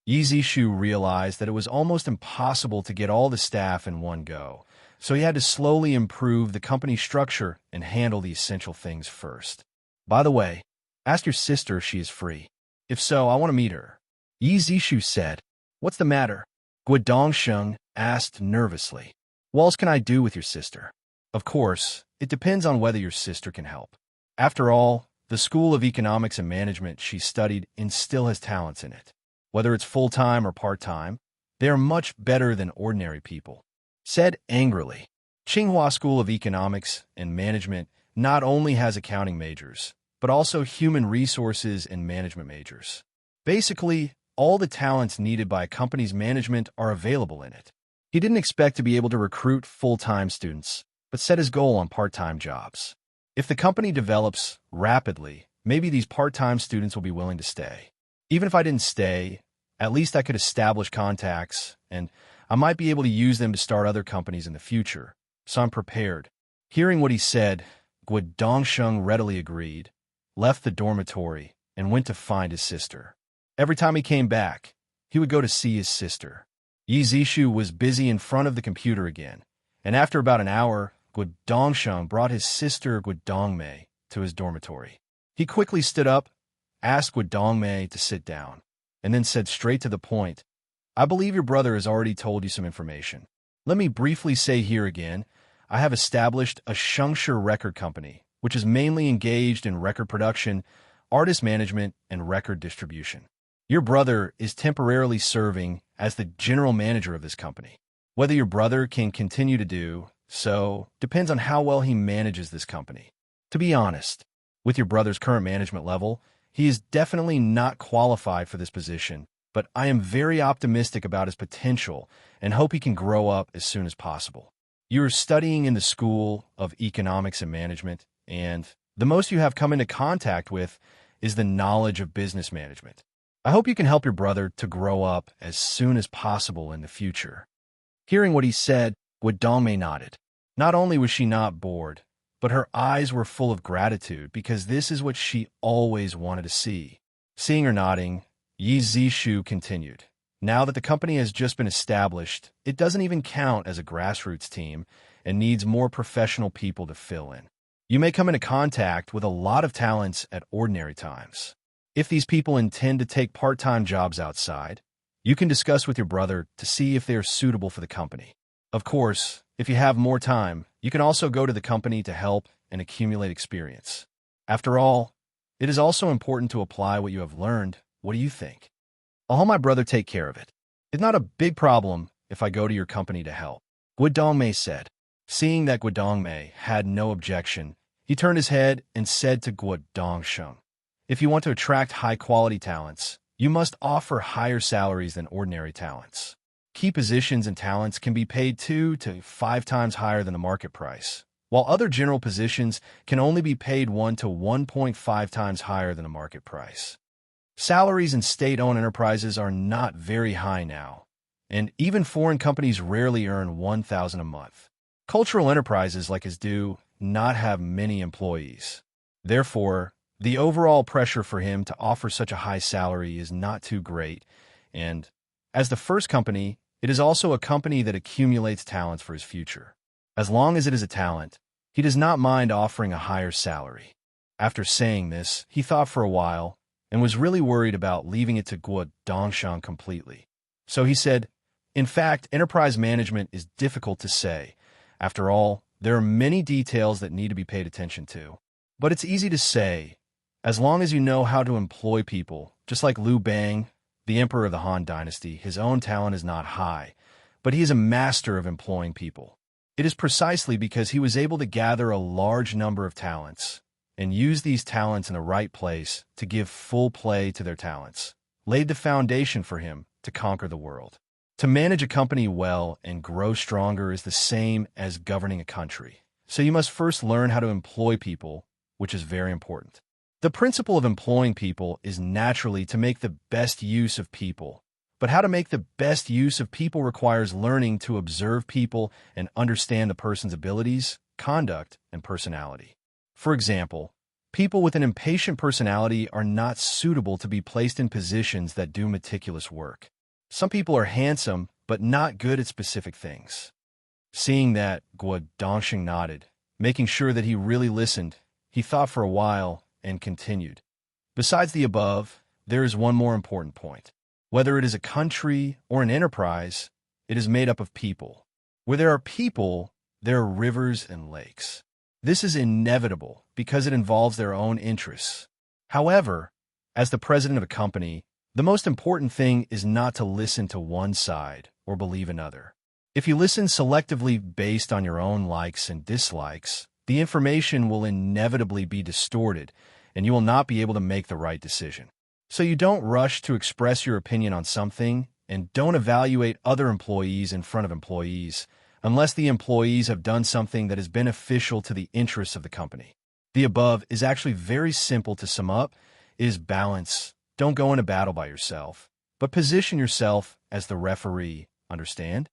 Yi Zishu realized that it was almost impossible to get all the staff in one go, so he had to slowly improve the company structure and handle the essential things first. "By the way, ask your sister if she is free. If so, I want to meet her." Yi Zishu said. "What's the matter?" Guodongsheng asked nervously. "What else can I do with your sister?" "Of course, it depends on whether your sister can help. After all, the School of Economics and Management she studied and still has talents in it. Whether it's full-time or part-time, they are much better than ordinary people." Said angrily. Tsinghua School of Economics and Management not only has accounting majors, but also human resources and management majors. Basically, all the talents needed by a company's management are available in it. He didn't expect to be able to recruit full-time students, but set his goal on part-time jobs. If the company develops rapidly, maybe these part-time students will be willing to stay. Even if I didn't stay, at least I could establish contacts, and I might be able to use them to start other companies in the future, so I'm prepared. Hearing what he said, Guodongsheng readily agreed, left the dormitory, and went to find his sister. Every time he came back, he would go to see his sister. Yi Zishu was busy in front of the computer again, and after about an hour, Guodongsheng brought his sister Guodongmei to his dormitory. He quickly stood up, asked Guodongmei to sit down, and then said straight to the point, "I believe your brother has already told you some information. Let me briefly say here again, I have established a Shengshe record company, which is mainly engaged in record production, artist management, and record distribution. Your brother is temporarily serving as the general manager of this company. Whether your brother can continue to do so depends on how well he manages this company. To be honest, with your brother's current management level, he is definitely not qualified for this position, but I am very optimistic about his potential and hope he can grow up as soon as possible. You are studying in the School of Economics and Management, and the most you have come into contact with is the knowledge of business management. I hope you can help your brother to grow up as soon as possible in the future." Hearing what he said, Guodongmei nodded. Not only was she not bored, but her eyes were full of gratitude because this is what she always wanted to see. Seeing her nodding, Yi Zishu continued. "Now that the company has just been established, it doesn't even count as a grassroots team and needs more professional people to fill in. You may come into contact with a lot of talents at ordinary times. If these people intend to take part-time jobs outside, you can discuss with your brother to see if they are suitable for the company. Of course, if you have more time, you can also go to the company to help and accumulate experience. After all, it is also important to apply what you have learned. What do you think?" "I'll help my brother take care of it. It's not a big problem if I go to your company to help," Guodongmei said. Seeing that Guodongmei had no objection, he turned his head and said to Guodongsheng, "If you want to attract high-quality talents, you must offer higher salaries than ordinary talents. Key positions and talents can be paid 2 to 5 times higher than the market price, while other general positions can only be paid 1 to 1.5 times higher than the market price. Salaries in state-owned enterprises are not very high now, and even foreign companies rarely earn 1,000 a month. Cultural enterprises like his do not have many employees. Therefore, the overall pressure for him to offer such a high salary is not too great, and as the first company, it is also a company that accumulates talents for his future. As long as it is a talent, he does not mind offering a higher salary." After saying this, he thought for a while and was really worried about leaving it to Guodongsheng completely. So he said, "In fact, enterprise management is difficult to say. After all, there are many details that need to be paid attention to. But it's easy to say, as long as you know how to employ people, just like Liu Bang, the emperor of the Han Dynasty. His own talent is not high, but he is a master of employing people. It is precisely because he was able to gather a large number of talents and use these talents in the right place to give full play to their talents, laid the foundation for him to conquer the world. To manage a company well and grow stronger is the same as governing a country. So you must first learn how to employ people, which is very important. The principle of employing people is naturally to make the best use of people. But how to make the best use of people requires learning to observe people and understand the person's abilities, conduct, and personality. For example, people with an impatient personality are not suitable to be placed in positions that do meticulous work. Some people are handsome, but not good at specific things. Seeing that, Guodongsheng nodded, making sure that he really listened. He thought for a while and continued. Besides the above, there is one more important point. Whether it is a country or an enterprise, it is made up of people. Where there are people, there are rivers and lakes. This is inevitable because it involves their own interests. However, as the president of a company, the most important thing is not to listen to one side or believe another. If you listen selectively based on your own likes and dislikes, the information will inevitably be distorted and you will not be able to make the right decision. So you don't rush to express your opinion on something and don't evaluate other employees in front of employees unless the employees have done something that is beneficial to the interests of the company. The above is actually very simple to sum up. It is balance. Don't go into battle by yourself, but position yourself as the referee. Understand?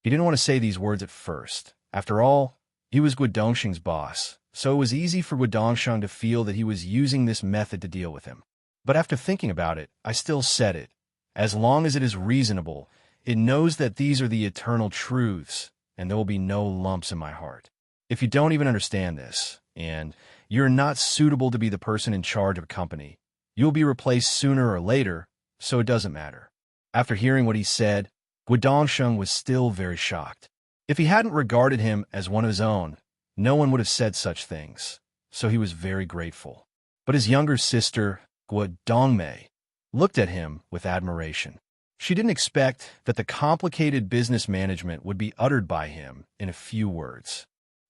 He didn't want to say these words at first. After all, he was Guodongsheng's boss, so it was easy for Guodongsheng to feel that he was using this method to deal with him. But after thinking about it, I still said it. As long as it is reasonable, it knows that these are the eternal truths, and there will be no lumps in my heart. If you don't even understand this, and you're not suitable to be the person in charge of a company, you'll be replaced sooner or later, so it doesn't matter. After hearing what he said, Guodongsheng was still very shocked. If he hadn't regarded him as one of his own, no one would have said such things, so he was very grateful. But his younger sister, Guodongmei, looked at him with admiration. She didn't expect that the complicated business management would be uttered by him in a few words.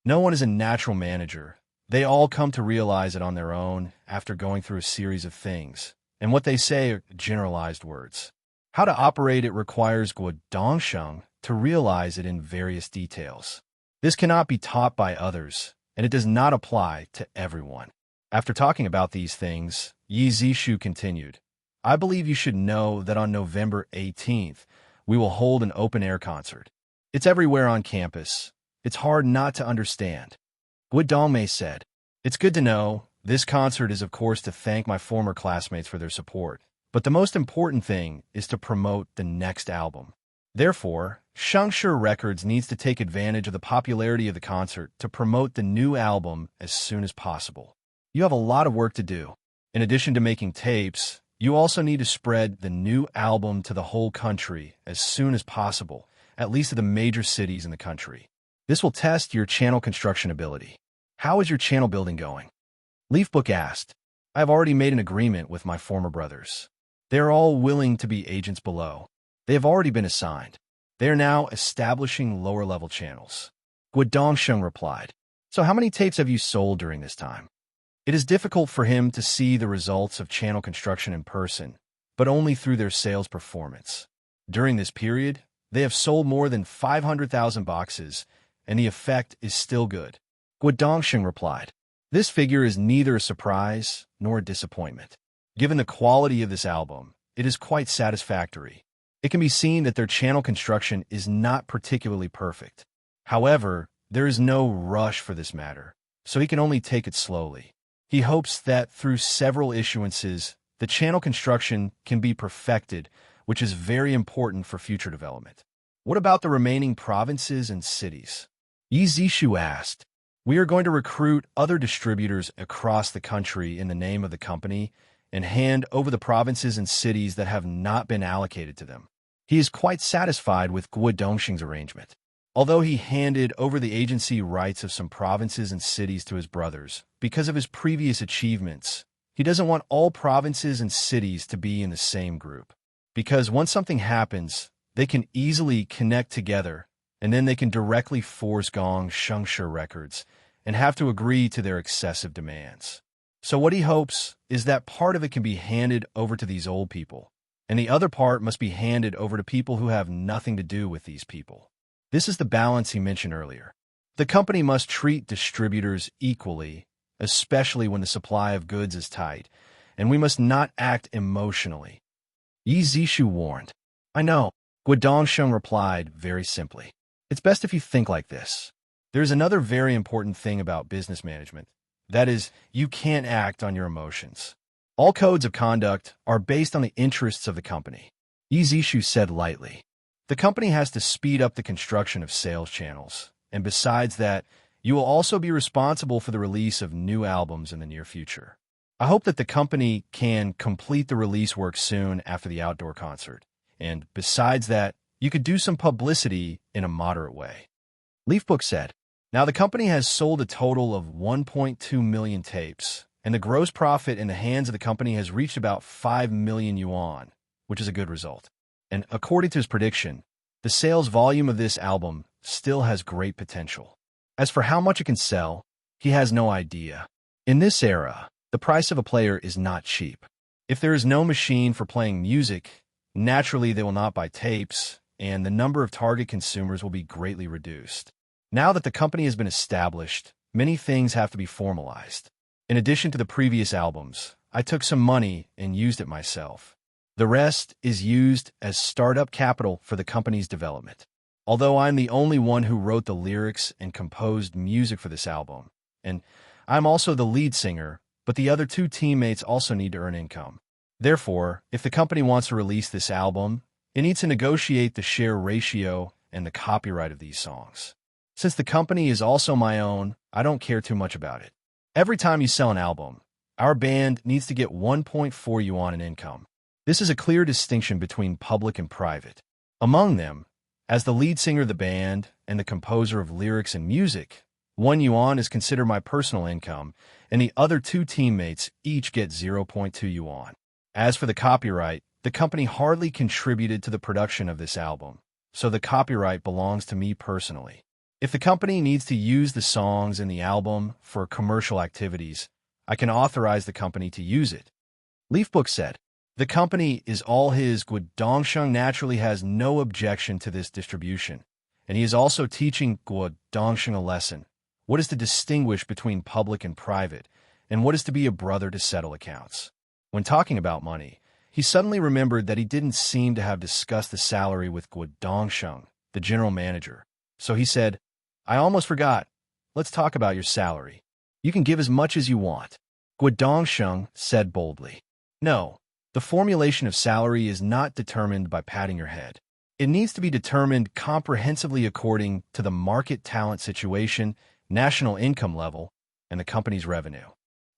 No one is a natural manager. They all come to realize it on their own after going through a series of things, and what they say are generalized words. How to operate it requires guodongsheng to realize it in various details. This cannot be taught by others, and it does not apply to everyone. After talking about these things, Yi Zishu continued, I believe you should know that on November 18th, we will hold an open-air concert. It's everywhere on campus. It's hard not to understand. Guodongmei said, It's good to know. This concert is, of course, to thank my former classmates for their support. But the most important thing is to promote the next album. Therefore, Shangshe Records needs to take advantage of the popularity of the concert to promote the new album as soon as possible. You have a lot of work to do. In addition to making tapes, you also need to spread the new album to the whole country as soon as possible, at least to the major cities in the country. This will test your channel construction ability. How is your channel building going? Leafbook asked, I have already made an agreement with my former brothers. They are all willing to be agents below. They have already been assigned. They are now establishing lower-level channels. Guodongsheng replied, So how many tapes have you sold during this time? It is difficult for him to see the results of channel construction in person, but only through their sales performance. During this period, they have sold more than 500,000 boxes, and the effect is still good. Guodongsheng replied, This figure is neither a surprise nor a disappointment. Given the quality of this album, it is quite satisfactory. It can be seen that their channel construction is not particularly perfect. However, there is no rush for this matter, so he can only take it slowly. He hopes that through several issuances, the channel construction can be perfected, which is very important for future development. What about the remaining provinces and cities? Yi Zishu asked. We are going to recruit other distributors across the country in the name of the company and hand over the provinces and cities that have not been allocated to them. He is quite satisfied with Guodongsheng's arrangement. Although he handed over the agency rights of some provinces and cities to his brothers because of his previous achievements, he doesn't want all provinces and cities to be in the same group. Because once something happens, they can easily connect together, and then they can directly force Shangshe Records and have to agree to their excessive demands. So what he hopes is that part of it can be handed over to these old people, and the other part must be handed over to people who have nothing to do with these people. This is the balance he mentioned earlier. The company must treat distributors equally, especially when the supply of goods is tight, and we must not act emotionally. Yi Zishu warned. I know, Guodongsheng replied very simply. It's best if you think like this. There's another very important thing about business management. That is, you can't act on your emotions. All codes of conduct are based on the interests of the company. Yi Zishu said lightly. The company has to speed up the construction of sales channels, and besides that, you will also be responsible for the release of new albums in the near future. I hope that the company can complete the release work soon after the outdoor concert, and besides that, you could do some publicity in a moderate way. Leafbook said, Now the company has sold a total of 1.2 million tapes, and the gross profit in the hands of the company has reached about 5 million yuan, which is a good result. And according to his prediction, the sales volume of this album still has great potential. As for how much it can sell, he has no idea. In this era, the price of a player is not cheap. If there is no machine for playing music, naturally they will not buy tapes, and the number of target consumers will be greatly reduced. Now that the company has been established, many things have to be formalized. In addition to the previous albums, I took some money and used it myself. The rest is used as startup capital for the company's development. Although I'm the only one who wrote the lyrics and composed music for this album, and I'm also the lead singer, but the other two teammates also need to earn income. Therefore, if the company wants to release this album, it needs to negotiate the share ratio and the copyright of these songs. Since the company is also my own, I don't care too much about it. Every time you sell an album, our band needs to get 1.4 yuan in income. This is a clear distinction between public and private. Among them, as the lead singer of the band and the composer of lyrics and music, 1 yuan is considered my personal income, and the other two teammates each get 0.2 yuan. As for the copyright, the company hardly contributed to the production of this album, so the copyright belongs to me personally. If the company needs to use the songs in the album for commercial activities, I can authorize the company to use it. Leafbook said, The company is all his. Guodongsheng naturally has no objection to this distribution, and he is also teaching Guodongsheng a lesson. What is to distinguish between public and private, and what is to be a brother to settle accounts? When talking about money, he suddenly remembered that he didn't seem to have discussed the salary with Guodongsheng, the general manager. So he said, "I almost forgot. Let's talk about your salary. You can give as much as you want." Guodongsheng said boldly, "No, the formulation of salary is not determined by patting your head. It needs to be determined comprehensively according to the market talent situation, national income level, and the company's revenue.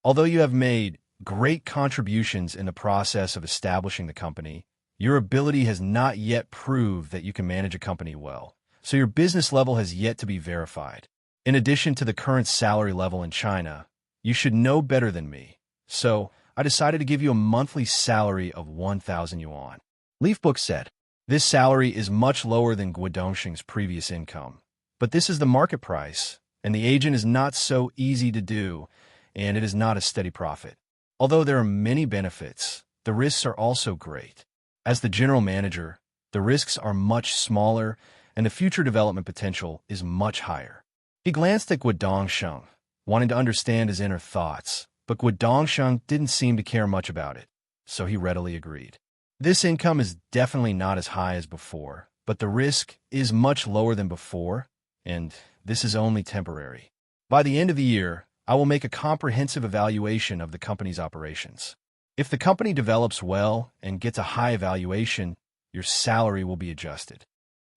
Although you have made great contributions in the process of establishing the company, your ability has not yet proved that you can manage a company well, so your business level has yet to be verified. In addition to the current salary level in China, you should know better than me, so I decided to give you a monthly salary of 1,000 yuan. Leafbook said, "This salary is much lower than Guodongsheng's previous income, but this is the market price, and the agent is not so easy to do, and it is not a steady profit. Although there are many benefits, the risks are also great. As the general manager, the risks are much smaller, and the future development potential is much higher." He glanced at Guodongsheng, wanting to understand his inner thoughts, but Guodongsheng didn't seem to care much about it, so he readily agreed. "This income is definitely not as high as before, but the risk is much lower than before, and this is only temporary. By the end of the year, I will make a comprehensive evaluation of the company's operations. If the company develops well and gets a high evaluation, your salary will be adjusted."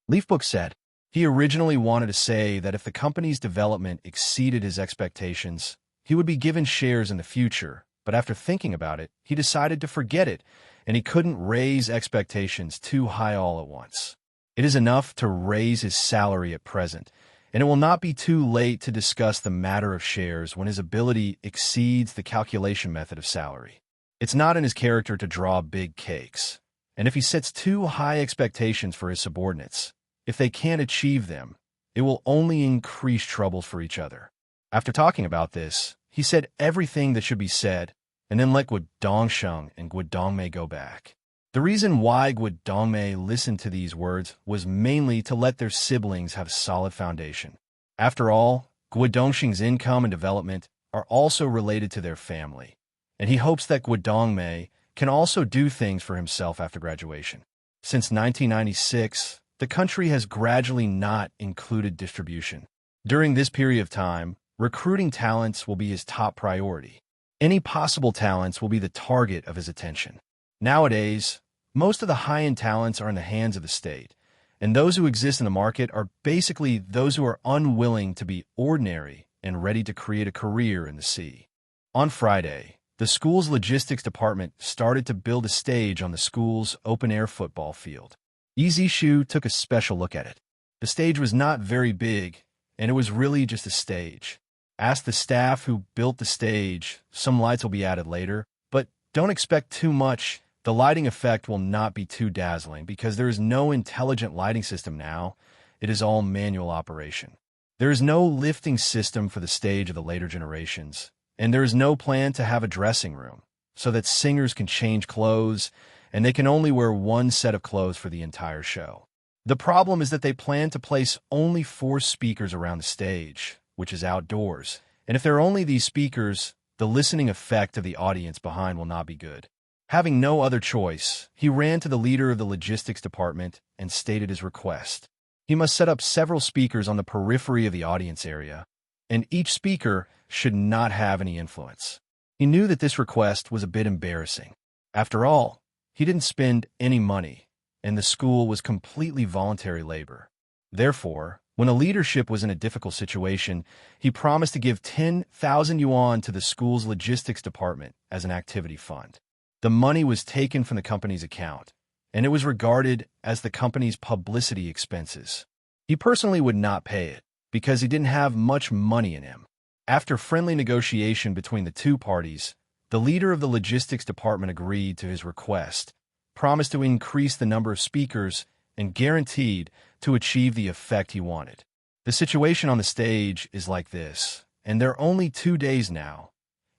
Leafbook said, he originally wanted to say that if the company's development exceeded his expectations, he would be given shares in the future, but after thinking about it, he decided to forget it, and he couldn't raise expectations too high all at once. It is enough to raise his salary at present, and it will not be too late to discuss the matter of shares when his ability exceeds the calculation method of salary. It's not in his character to draw big cakes, and if he sets too high expectations for his subordinates, if they can't achieve them, it will only increase troubles for each other. After talking about this, he said everything that should be said, and then let Guodongsheng and Guodongmei go back. The reason why Guodongmei listened to these words was mainly to let their siblings have a solid foundation. After all, Guodongsheng's income and development are also related to their family, and he hopes that Guodongmei can also do things for himself after graduation. Since 1996, the country has gradually not included distribution. During this period of time, recruiting talents will be his top priority. Any possible talents will be the target of his attention. Nowadays, most of the high-end talents are in the hands of the state, and those who exist in the market are basically those who are unwilling to be ordinary and ready to create a career in the sea. On Friday, the school's logistics department started to build a stage on the school's open-air football field. Shu took a special look at it. The stage was not very big, and it was really just a stage. Ask the staff who built the stage. Some lights will be added later, but don't expect too much. The lighting effect will not be too dazzling because there is no intelligent lighting system now. It is all manual operation. There is no lifting system for the stage of the later generations, and there is no plan to have a dressing room so that singers can change clothes, and they can only wear one set of clothes for the entire show. The problem is that they plan to place only 4 speakers around the stage, which is outdoors, and if there are only these speakers, the listening effect of the audience behind will not be good. Having no other choice, he ran to the leader of the logistics department and stated his request. He must set up several speakers on the periphery of the audience area, and each speaker should not have any influence. He knew that this request was a bit embarrassing. After all, he didn't spend any money, and the school was completely voluntary labor. Therefore, when the leadership was in a difficult situation, he promised to give 10,000 yuan to the school's logistics department as an activity fund. The money was taken from the company's account, and it was regarded as the company's publicity expenses. He personally would not pay it, because he didn't have much money in him. After friendly negotiation between the two parties, the leader of the logistics department agreed to his request, promised to increase the number of speakers, and guaranteed to achieve the effect he wanted. The situation on the stage is like this, and there are only 2 days now.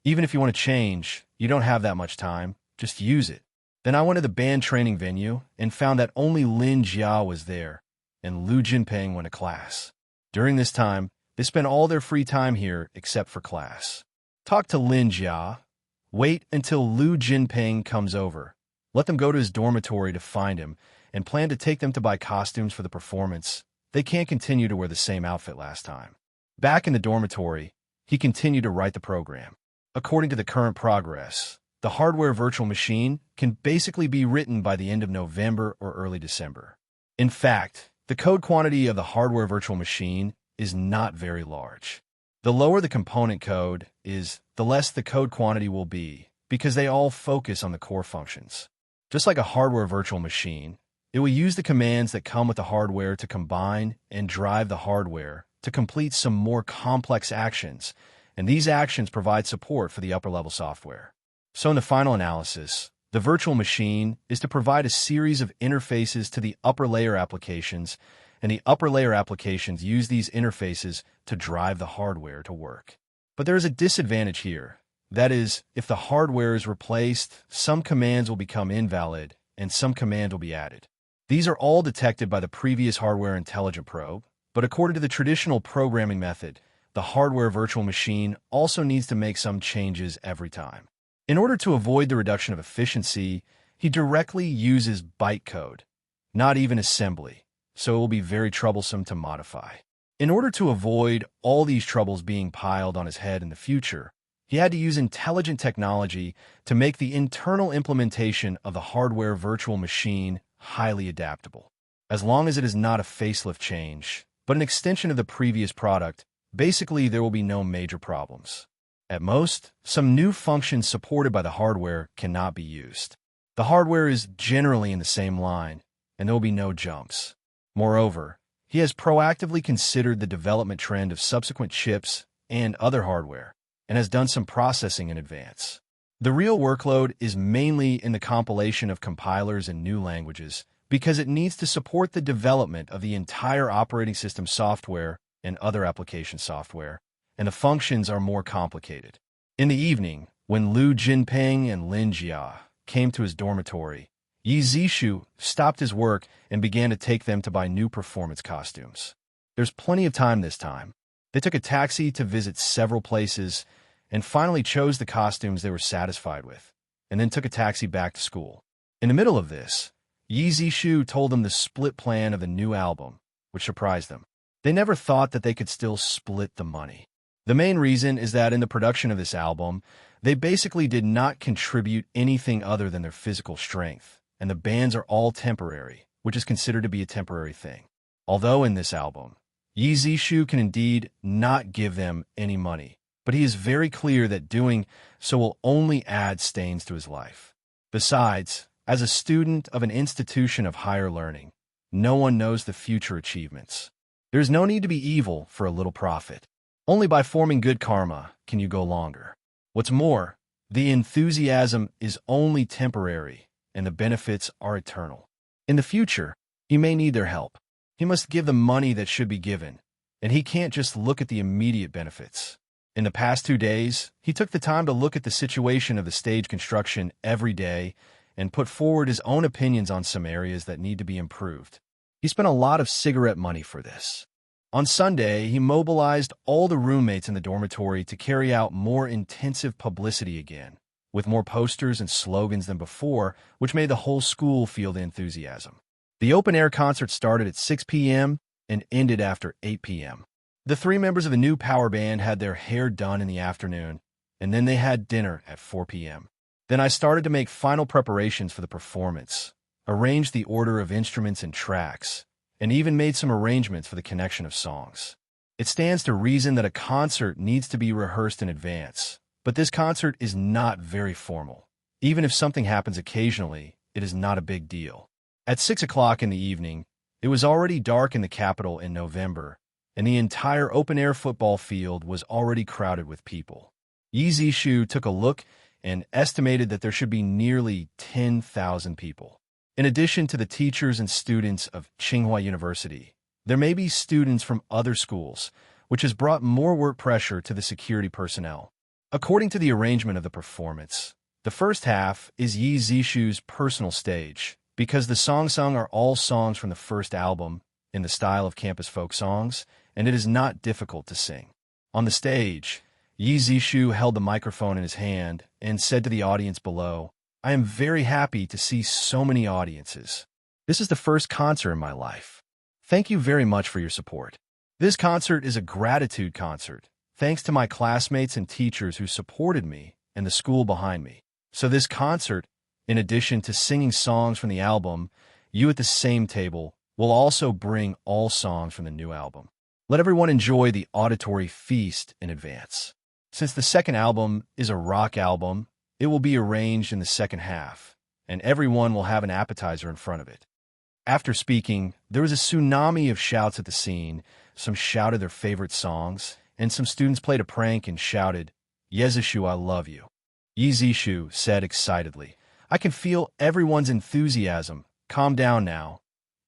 Even if you want to change, you don't have that much time. Just use it. Then I went to the band training venue and found that only Lin Jia was there, and Lu Jinping went to class. During this time, they spent all their free time here except for class. Talk to Lin Jia. Wait until Lu Jinping comes over. Let them go to his dormitory to find him, and plan to take them to buy costumes for the performance. They can't continue to wear the same outfit last time. Back in the dormitory, he continued to write the program. According to the current progress, the hardware virtual machine can basically be written by the end of November or early December. In fact, the code quantity of the hardware virtual machine is not very large. The lower the component code is, the less the code quantity will be, because they all focus on the core functions. Just like a hardware virtual machine, it will use the commands that come with the hardware to combine and drive the hardware to complete some more complex actions, and these actions provide support for the upper-level software. So in the final analysis, the virtual machine is to provide a series of interfaces to the upper-layer applications, and the upper-layer applications use these interfaces to drive the hardware to work. But there is a disadvantage here. That is, if the hardware is replaced, some commands will become invalid, and some commands will be added. These are all detected by the previous hardware intelligent probe, but according to the traditional programming method, the hardware virtual machine also needs to make some changes every time. In order to avoid the reduction of efficiency, he directly uses bytecode, not even assembly, so it will be very troublesome to modify. In order to avoid all these troubles being piled on his head in the future, he had to use intelligent technology to make the internal implementation of the hardware virtual machine highly adaptable. As long as it is not a facelift change, but an extension of the previous product, basically there will be no major problems. At most, some new functions supported by the hardware cannot be used. The hardware is generally in the same line, and there will be no jumps. Moreover, he has proactively considered the development trend of subsequent chips and other hardware, and has done some processing in advance. The real workload is mainly in the compilation of compilers in new languages, because it needs to support the development of the entire operating system software and other application software, and the functions are more complicated. In the evening, when Lu Jinping and Lin Jia came to his dormitory, Yi Zishu stopped his work and began to take them to buy new performance costumes. There's plenty of time this time. They took a taxi to visit several places and finally chose the costumes they were satisfied with, and then took a taxi back to school. In the middle of this, Yi Zishu told them the split plan of the new album, which surprised them. They never thought that they could still split the money. The main reason is that in the production of this album, they basically did not contribute anything other than their physical strength, and the bands are all temporary, which is considered to be a temporary thing. Although in this album, Yi Zishu can indeed not give them any money, but he is very clear that doing so will only add stains to his life. Besides, as a student of an institution of higher learning, no one knows the future achievements. There is no need to be evil for a little profit. Only by forming good karma can you go longer. What's more, the enthusiasm is only temporary, and the benefits are eternal. In the future, he may need their help. He must give the money that should be given, and he can't just look at the immediate benefits. In the past 2 days, he took the time to look at the situation of the stage construction every day and put forward his own opinions on some areas that need to be improved. He spent a lot of cigarette money for this. On Sunday, he mobilized all the roommates in the dormitory to carry out more intensive publicity again, with more posters and slogans than before, which made the whole school feel the enthusiasm. The open-air concert started at 6 p.m. and ended after 8 p.m. The 3 members of the new power band had their hair done in the afternoon, and then they had dinner at 4 p.m. Then I started to make final preparations for the performance, arranged the order of instruments and tracks, and even made some arrangements for the connection of songs. It stands to reason that a concert needs to be rehearsed in advance, but this concert is not very formal. Even if something happens occasionally, it is not a big deal. At 6 o'clock in the evening, it was already dark in the capital in November, and the entire open-air football field was already crowded with people. Yi Zishu took a look and estimated that there should be nearly 10,000 people. In addition to the teachers and students of Tsinghua University, there may be students from other schools, which has brought more work pressure to the security personnel. According to the arrangement of the performance, The first half is Yi Zishu's personal stage, because the songs sung are all songs from the first album in the style of campus folk songs, and it is not difficult to sing. On the stage, Yi Zishu held the microphone in his hand and said to the audience below, "I am very happy to see so many audiences. This is the first concert in my life. Thank you very much for your support. This concert is a gratitude concert, thanks to my classmates and teachers who supported me and the school behind me. So this concert, in addition to singing songs from the album, you at the same table will also bring all songs from the new album. Let everyone enjoy the auditory feast in advance. Since the second album is a rock album, it will be arranged in the second half, and everyone will have an appetizer in front of it." After speaking, there was a tsunami of shouts at the scene. Some shouted their favorite songs, and some students played a prank and shouted, "Yezishu, I love you." Yi Zishu said excitedly, "I can feel everyone's enthusiasm. Calm down now.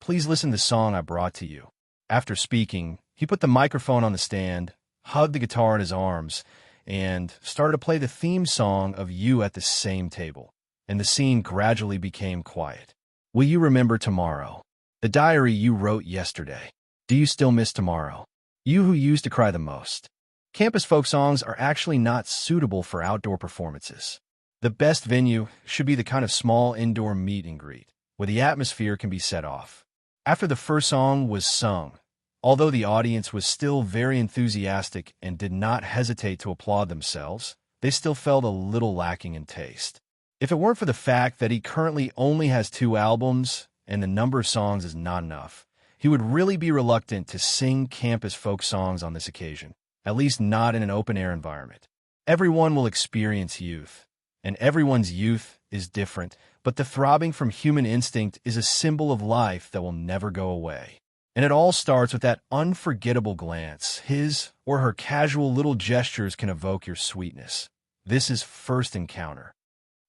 Please listen to the song I brought to you." After speaking, he put the microphone on the stand, hugged the guitar in his arms, and started to play the theme song of You at the Same Table, and the scene gradually became quiet. "Will you remember tomorrow? The diary you wrote yesterday? Do you still miss tomorrow? You who used to cry the most." Campus folk songs are actually not suitable for outdoor performances. The best venue should be the kind of small indoor meet and greet, where the atmosphere can be set off. After the first song was sung, although the audience was still very enthusiastic and did not hesitate to applaud themselves, they still felt a little lacking in taste. If it weren't for the fact that he currently only has 2 albums and the number of songs is not enough, he would really be reluctant to sing campus folk songs on this occasion, at least not in an open-air environment. Everyone will experience youth, and everyone's youth is different, but the throbbing from human instinct is a symbol of life that will never go away. And it all starts with that unforgettable glance. His or her casual little gestures can evoke your sweetness. This is First Encounter.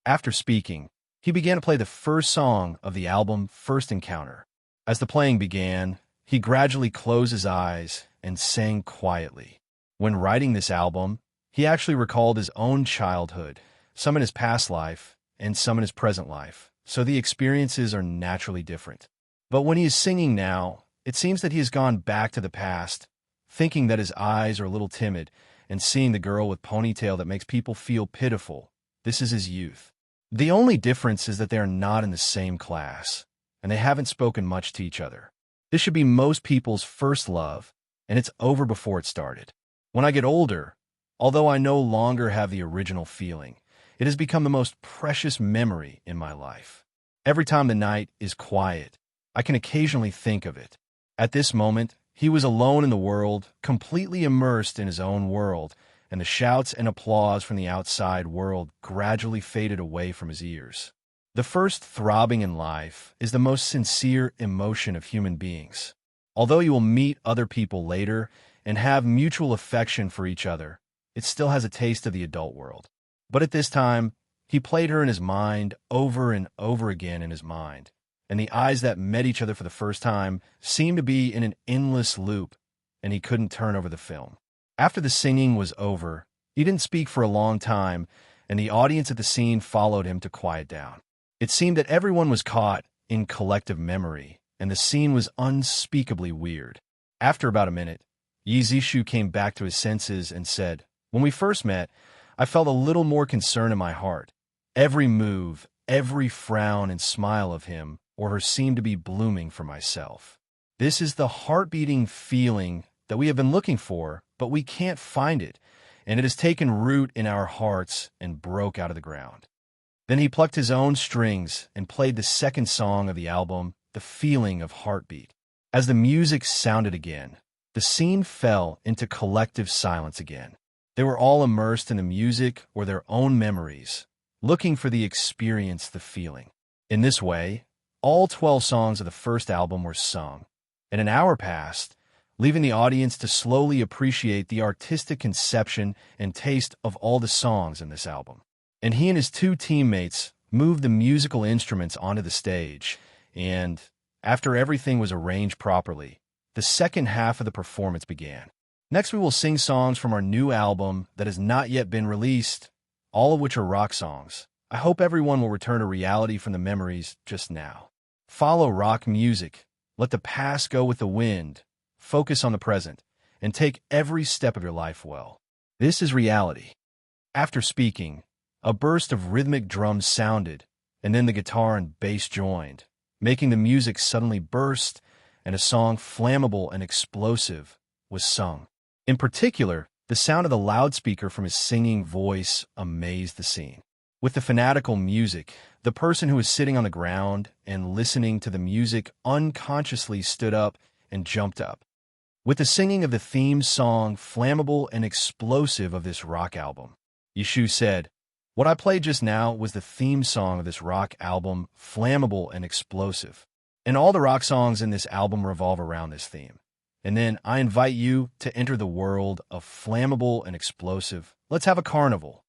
After speaking, he began to play the first song of the album, First Encounter. As the playing began, he gradually closed his eyes and sang quietly. When writing this album, he actually recalled his own childhood, some in his past life and some in his present life, so the experiences are naturally different. But when he is singing now, it seems that he has gone back to the past, thinking that his eyes are a little timid, and seeing the girl with ponytail that makes people feel pitiful. This is his youth. The only difference is that they are not in the same class, and they haven't spoken much to each other. This should be most people's first love, and it's over before it started. When I get older, although I no longer have the original feeling, it has become the most precious memory in my life. Every time the night is quiet, I can occasionally think of it. At this moment, he was alone in the world, completely immersed in his own world, and the shouts and applause from the outside world gradually faded away from his ears. The first throbbing in life is the most sincere emotion of human beings. Although you will meet other people later and have mutual affection for each other, it still has a taste of the adult world. But at this time, he played her in his mind over and over again in his mind, and the eyes that met each other for the first time seemed to be in an endless loop, and he couldn't turn over the film. After the singing was over, he didn't speak for a long time, and the audience at the scene followed him to quiet down. It seemed that everyone was caught in collective memory, and the scene was unspeakably weird. After about a minute, Yi Zishu came back to his senses and said, "When we first met, I felt a little more concern in my heart. Every move, every frown and smile of him or her seemed to be blooming for myself. This is the heart-beating feeling that we have been looking for, but we can't find it, and it has taken root in our hearts and broke out of the ground." Then he plucked his own strings and played the second song of the album, The Feeling of Heartbeat. As the music sounded again, the scene fell into collective silence again. They were all immersed in the music or their own memories, looking for the experience, the feeling. In this way, all 12 songs of the first album were sung, and an hour passed, leaving the audience to slowly appreciate the artistic conception and taste of all the songs in this album. And he and his 2 teammates moved the musical instruments onto the stage, and after everything was arranged properly, the second half of the performance began. Next, we will sing songs from our new album that has not yet been released, all of which are rock songs, I hope everyone will return to reality from the memories just now. Follow rock music. Let the past go with the wind. Focus on the present, and take every step of your life well. This is reality. After speaking, a burst of rhythmic drums sounded, and then the guitar and bass joined, making the music suddenly burst, and a song flammable and explosive was sung. In particular, the sound of the loudspeaker from his singing voice amazed the scene. With the fanatical music, the person who was sitting on the ground and listening to the music unconsciously stood up and jumped up. With the singing of the theme song flammable and explosive of this rock album, Yishu said, "What I played just now was the theme song of this rock album, flammable and explosive. And all the rock songs in this album revolve around this theme. And then I invite you to enter the world of flammable and explosive. Let's have a carnival."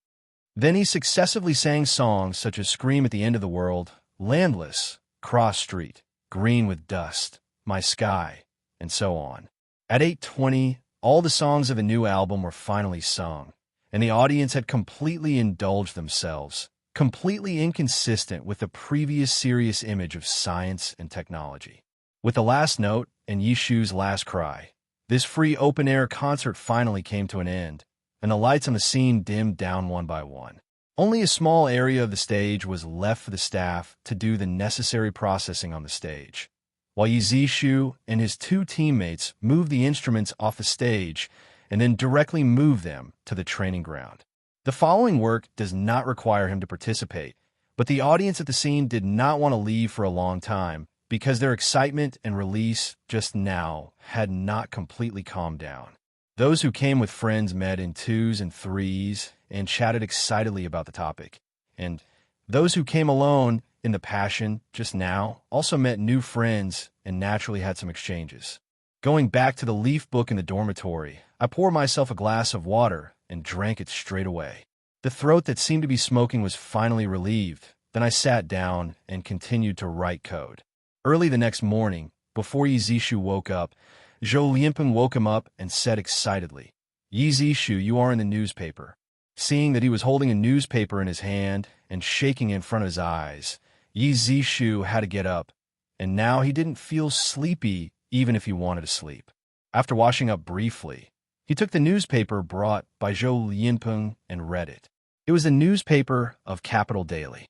Then he successively sang songs such as Scream at the End of the World, Landless, Cross Street, Green with Dust, My Sky, and so on. At 8:20, all the songs of the new album were finally sung, and the audience had completely indulged themselves, completely inconsistent with the previous serious image of science and technology. With the last note and Yishu's last cry, this free open-air concert finally came to an end, and the lights on the scene dimmed down one by one. Only a small area of the stage was left for the staff to do the necessary processing on the stage, while Yizishu and his two teammates moved the instruments off the stage and then directly moved them to the training ground. The following work does not require him to participate, but the audience at the scene did not want to leave for a long time because their excitement and release just now had not completely calmed down. Those who came with friends met in twos and threes and chatted excitedly about the topic. And those who came alone in the passion just now also met new friends and naturally had some exchanges. Going back to the leaf book in the dormitory, I poured myself a glass of water and drank it straight away. The throat that seemed to be smoking was finally relieved. Then I sat down and continued to write code. Early the next morning, before Yizishu woke up, Zhou Lianpeng woke him up and said excitedly, "Yizishu, you are in the newspaper." Seeing that he was holding a newspaper in his hand and shaking in front of his eyes, Yizishu had to get up, and now he didn't feel sleepy even if he wanted to sleep. After washing up briefly, he took the newspaper brought by Zhou Lianpeng and read it. It was the newspaper of Capital Daily.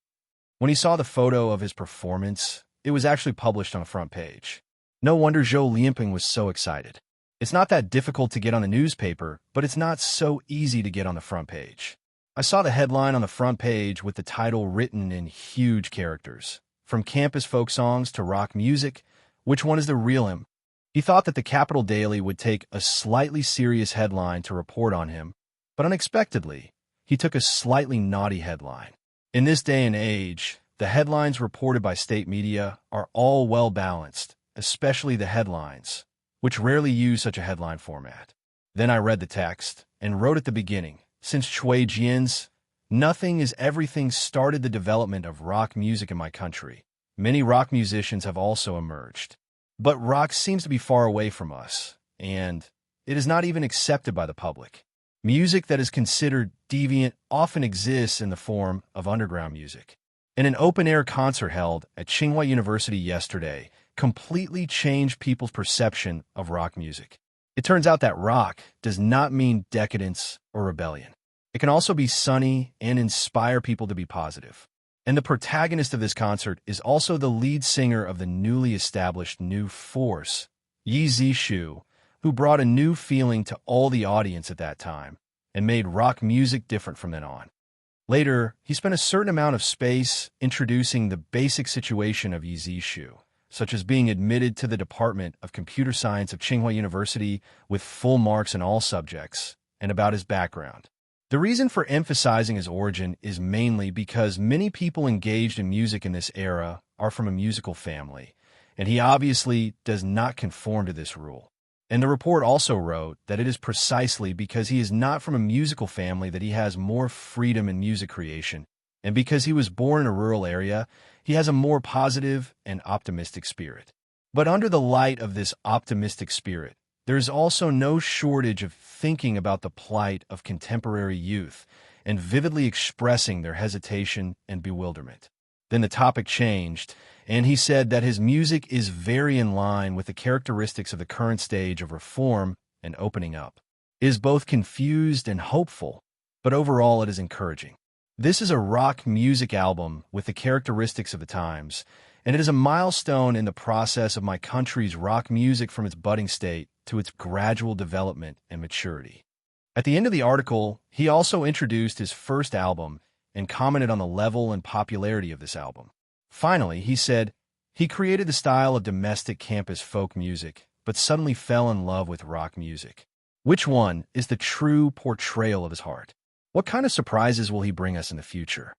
When he saw the photo of his performance, it was actually published on the front page. No wonder Zhou Lianpeng was so excited. It's not that difficult to get on the newspaper, but it's not so easy to get on the front page. I saw the headline on the front page with the title written in huge characters. From campus folk songs to rock music, which one is the real him? He thought that the Capital Daily would take a slightly serious headline to report on him, but unexpectedly, he took a slightly naughty headline. In this day and age, the headlines reported by state media are all well-balanced, especially the headlines, which rarely use such a headline format. Then I read the text and wrote at the beginning, "Since Chui Jian's Nothing is Everything started the development of rock music in my country, many rock musicians have also emerged. But rock seems to be far away from us, and it is not even accepted by the public. Music that is considered deviant often exists in the form of underground music." In an open-air concert held at Tsinghua University yesterday, completely changed people's perception of rock music. It turns out that rock does not mean decadence or rebellion. It can also be sunny and inspire people to be positive. And the protagonist of this concert is also the lead singer of the newly established New Force, Yizishu, who brought a new feeling to all the audience at that time and made rock music different from then on. Later, he spent a certain amount of space introducing the basic situation of Yizishu, such as being admitted to the Department of Computer Science of Tsinghua University with full marks in all subjects, and about his background. The reason for emphasizing his origin is mainly because many people engaged in music in this era are from a musical family, and he obviously does not conform to this rule. And the report also wrote that it is precisely because he is not from a musical family that he has more freedom in music creation, and because he was born in a rural area, he has a more positive and optimistic spirit. But under the light of this optimistic spirit, there is also no shortage of thinking about the plight of contemporary youth and vividly expressing their hesitation and bewilderment. Then the topic changed, and he said that his music is very in line with the characteristics of the current stage of reform and opening up. It is both confused and hopeful, but overall it is encouraging. This is a rock music album with the characteristics of the times, and it is a milestone in the process of my country's rock music from its budding state to its gradual development and maturity. At the end of the article, he also introduced his first album and commented on the level and popularity of this album. Finally, he said, he created the style of domestic campus folk music, but suddenly fell in love with rock music. Which one is the true portrayal of his heart? What kind of surprises will he bring us in the future?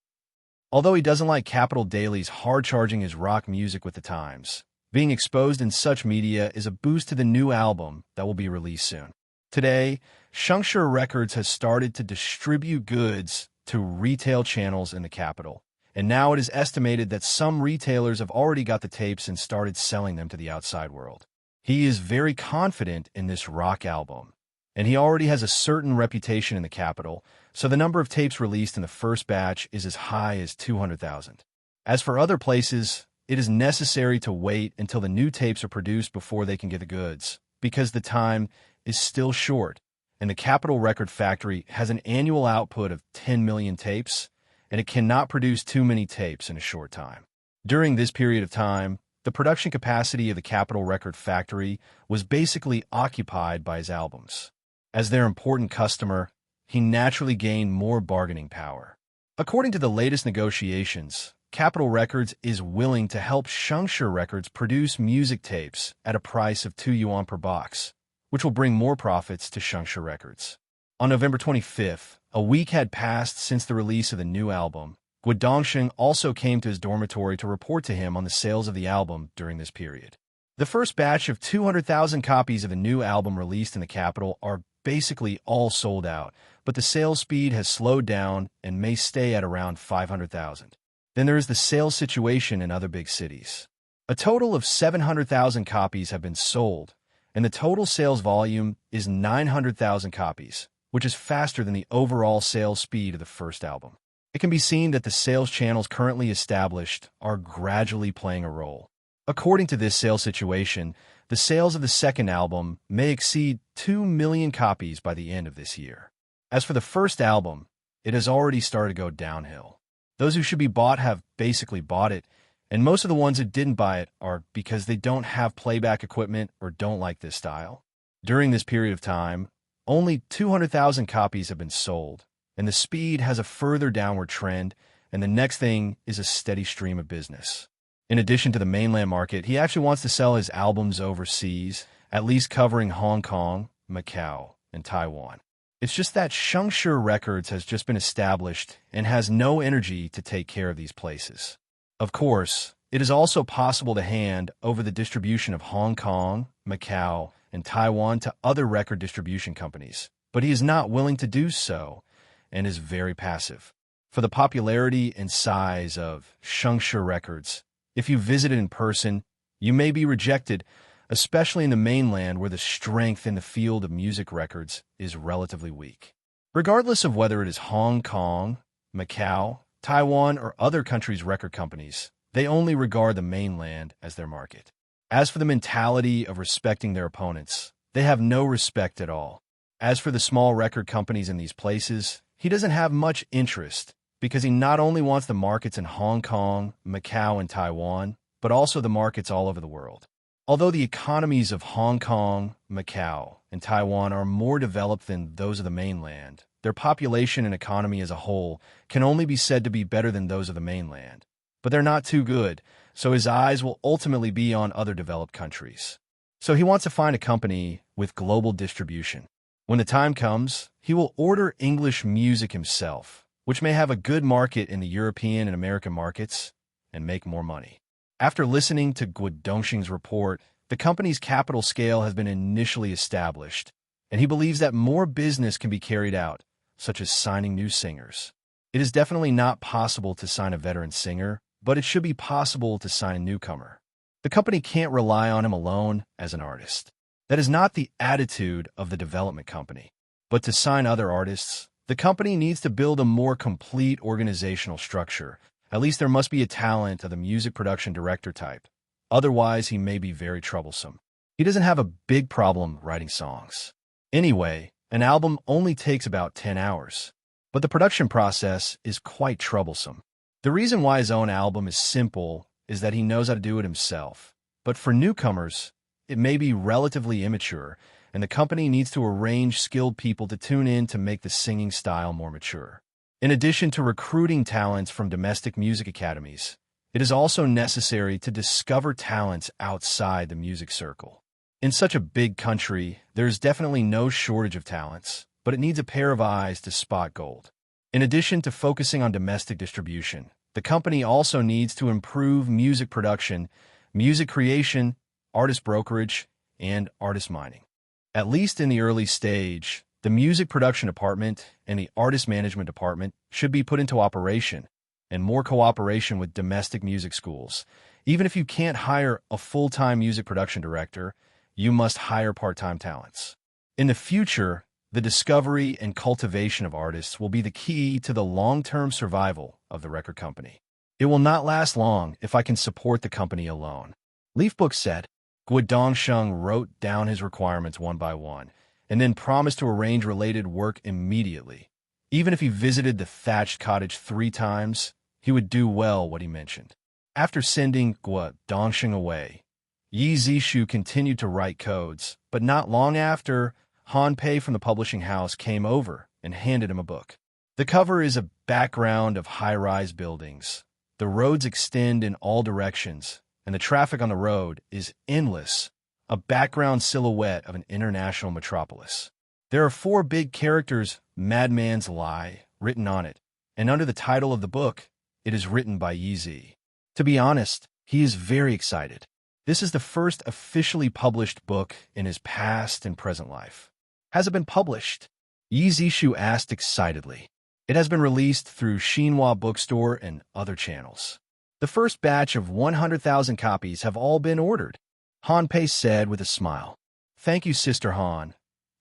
Although he doesn't like Capital Daily's hard-charging his rock music with the times, being exposed in such media is a boost to the new album that will be released soon. Today, Tsinghua Records has started to distribute goods to retail channels in the capital, and now it is estimated that some retailers have already got the tapes and started selling them to the outside world. He is very confident in this rock album, and he already has a certain reputation in the capital, so the number of tapes released in the first batch is as high as 200,000. As for other places, it is necessary to wait until the new tapes are produced before they can get the goods, because the time is still short, and the Capitol Record Factory has an annual output of 10 million tapes, and it cannot produce too many tapes in a short time. During this period of time, the production capacity of the Capitol Record Factory was basically occupied by his albums. As their important customer, he naturally gained more bargaining power. According to the latest negotiations, Capitol Records is willing to help Tsinghua Records produce music tapes at a price of 2 yuan per box, which will bring more profits to Tsinghua Records. On November 25th, a week had passed since the release of the new album. Guodongsheng also came to his dormitory to report to him on the sales of the album during this period. The first batch of 200,000 copies of the new album released in the capital are basically all sold out, but the sales speed has slowed down and may stay at around 500,000. Then there is the sales situation in other big cities. A total of 700,000 copies have been sold, and the total sales volume is 900,000 copies, which is faster than the overall sales speed of the first album. It can be seen that the sales channels currently established are gradually playing a role. According to this sales situation, the sales of the second album may exceed 2 million copies by the end of this year. As for the first album, it has already started to go downhill. Those who should be bought have basically bought it, and most of the ones who didn't buy it are because they don't have playback equipment or don't like this style. During this period of time, only 200,000 copies have been sold, and the speed has a further downward trend, and the next thing is a steady stream of business. In addition to the mainland market, he actually wants to sell his albums overseas, at least covering Hong Kong, Macau, and Taiwan. It's just that Tsinghua Records has just been established and has no energy to take care of these places. Of course, it is also possible to hand over the distribution of Hong Kong, Macau, and Taiwan to other record distribution companies, but he is not willing to do so and is very passive. For the popularity and size of Tsinghua Records, if you visit it in person, you may be rejected, especially in the mainland where the strength in the field of music records is relatively weak. Regardless of whether it is Hong Kong, Macau, Taiwan, or other countries' record companies, they only regard the mainland as their market. As for the mentality of respecting their opponents, they have no respect at all. As for the small record companies in these places, he doesn't have much interest because he not only wants the markets in Hong Kong, Macau, and Taiwan, but also the markets all over the world. Although the economies of Hong Kong, Macau, and Taiwan are more developed than those of the mainland, their population and economy as a whole can only be said to be better than those of the mainland. But they're not too good, so his eyes will ultimately be on other developed countries. So he wants to find a company with global distribution. When the time comes, he will order English music himself, which may have a good market in the European and American markets, and make more money. After listening to Guodongsheng's report, the company's capital scale has been initially established, and he believes that more business can be carried out, such as signing new singers. It is definitely not possible to sign a veteran singer, but it should be possible to sign a newcomer. The company can't rely on him alone as an artist. That is not the attitude of the development company. But to sign other artists, The company needs to build a more complete organizational structure. At least there must be a talent of the music production director type. Otherwise, he may be very troublesome. He doesn't have a big problem writing songs. Anyway, an album only takes about 10 hours. But the production process is quite troublesome. The reason why his own album is simple is that he knows how to do it himself. But for newcomers, it may be relatively immature, and the company needs to arrange skilled people to tune in to make the singing style more mature. In addition to recruiting talents from domestic music academies, it is also necessary to discover talents outside the music circle. In such a big country, there is definitely no shortage of talents, but it needs a pair of eyes to spot gold. In addition to focusing on domestic distribution, the company also needs to improve music production, music creation, artist brokerage, and artist mining. At least in the early stage, the music production department and the artist management department should be put into operation, and more cooperation with domestic music schools. Even if you can't hire a full-time music production director, you must hire part-time talents. In the future, the discovery and cultivation of artists will be the key to the long-term survival of the record company. It will not last long if I can support the company alone. Leafbook said. Guo Dongsheng wrote down his requirements one by one, and then promised to arrange related work immediately. Even if he visited the thatched cottage 3 times, he would do well what he mentioned. After sending Guo Dongsheng away, Yi Zishu continued to write codes, but not long after, Han Pei from the publishing house came over and handed him a book. The cover is a background of high-rise buildings. The roads extend in all directions, and the traffic on the road is endless, a background silhouette of an international metropolis. There are 4 big characters, Madman's Lie, written on it, and under the title of the book, it is written by Yi Zi. To be honest, he is very excited. This is the first officially published book in his past and present life. Has it been published? Yi Zishu asked excitedly. It has been released through Tsinghua bookstore and other channels. The first batch of 100,000 copies have all been ordered, Han Pei said with a smile. Thank you, Sister Han.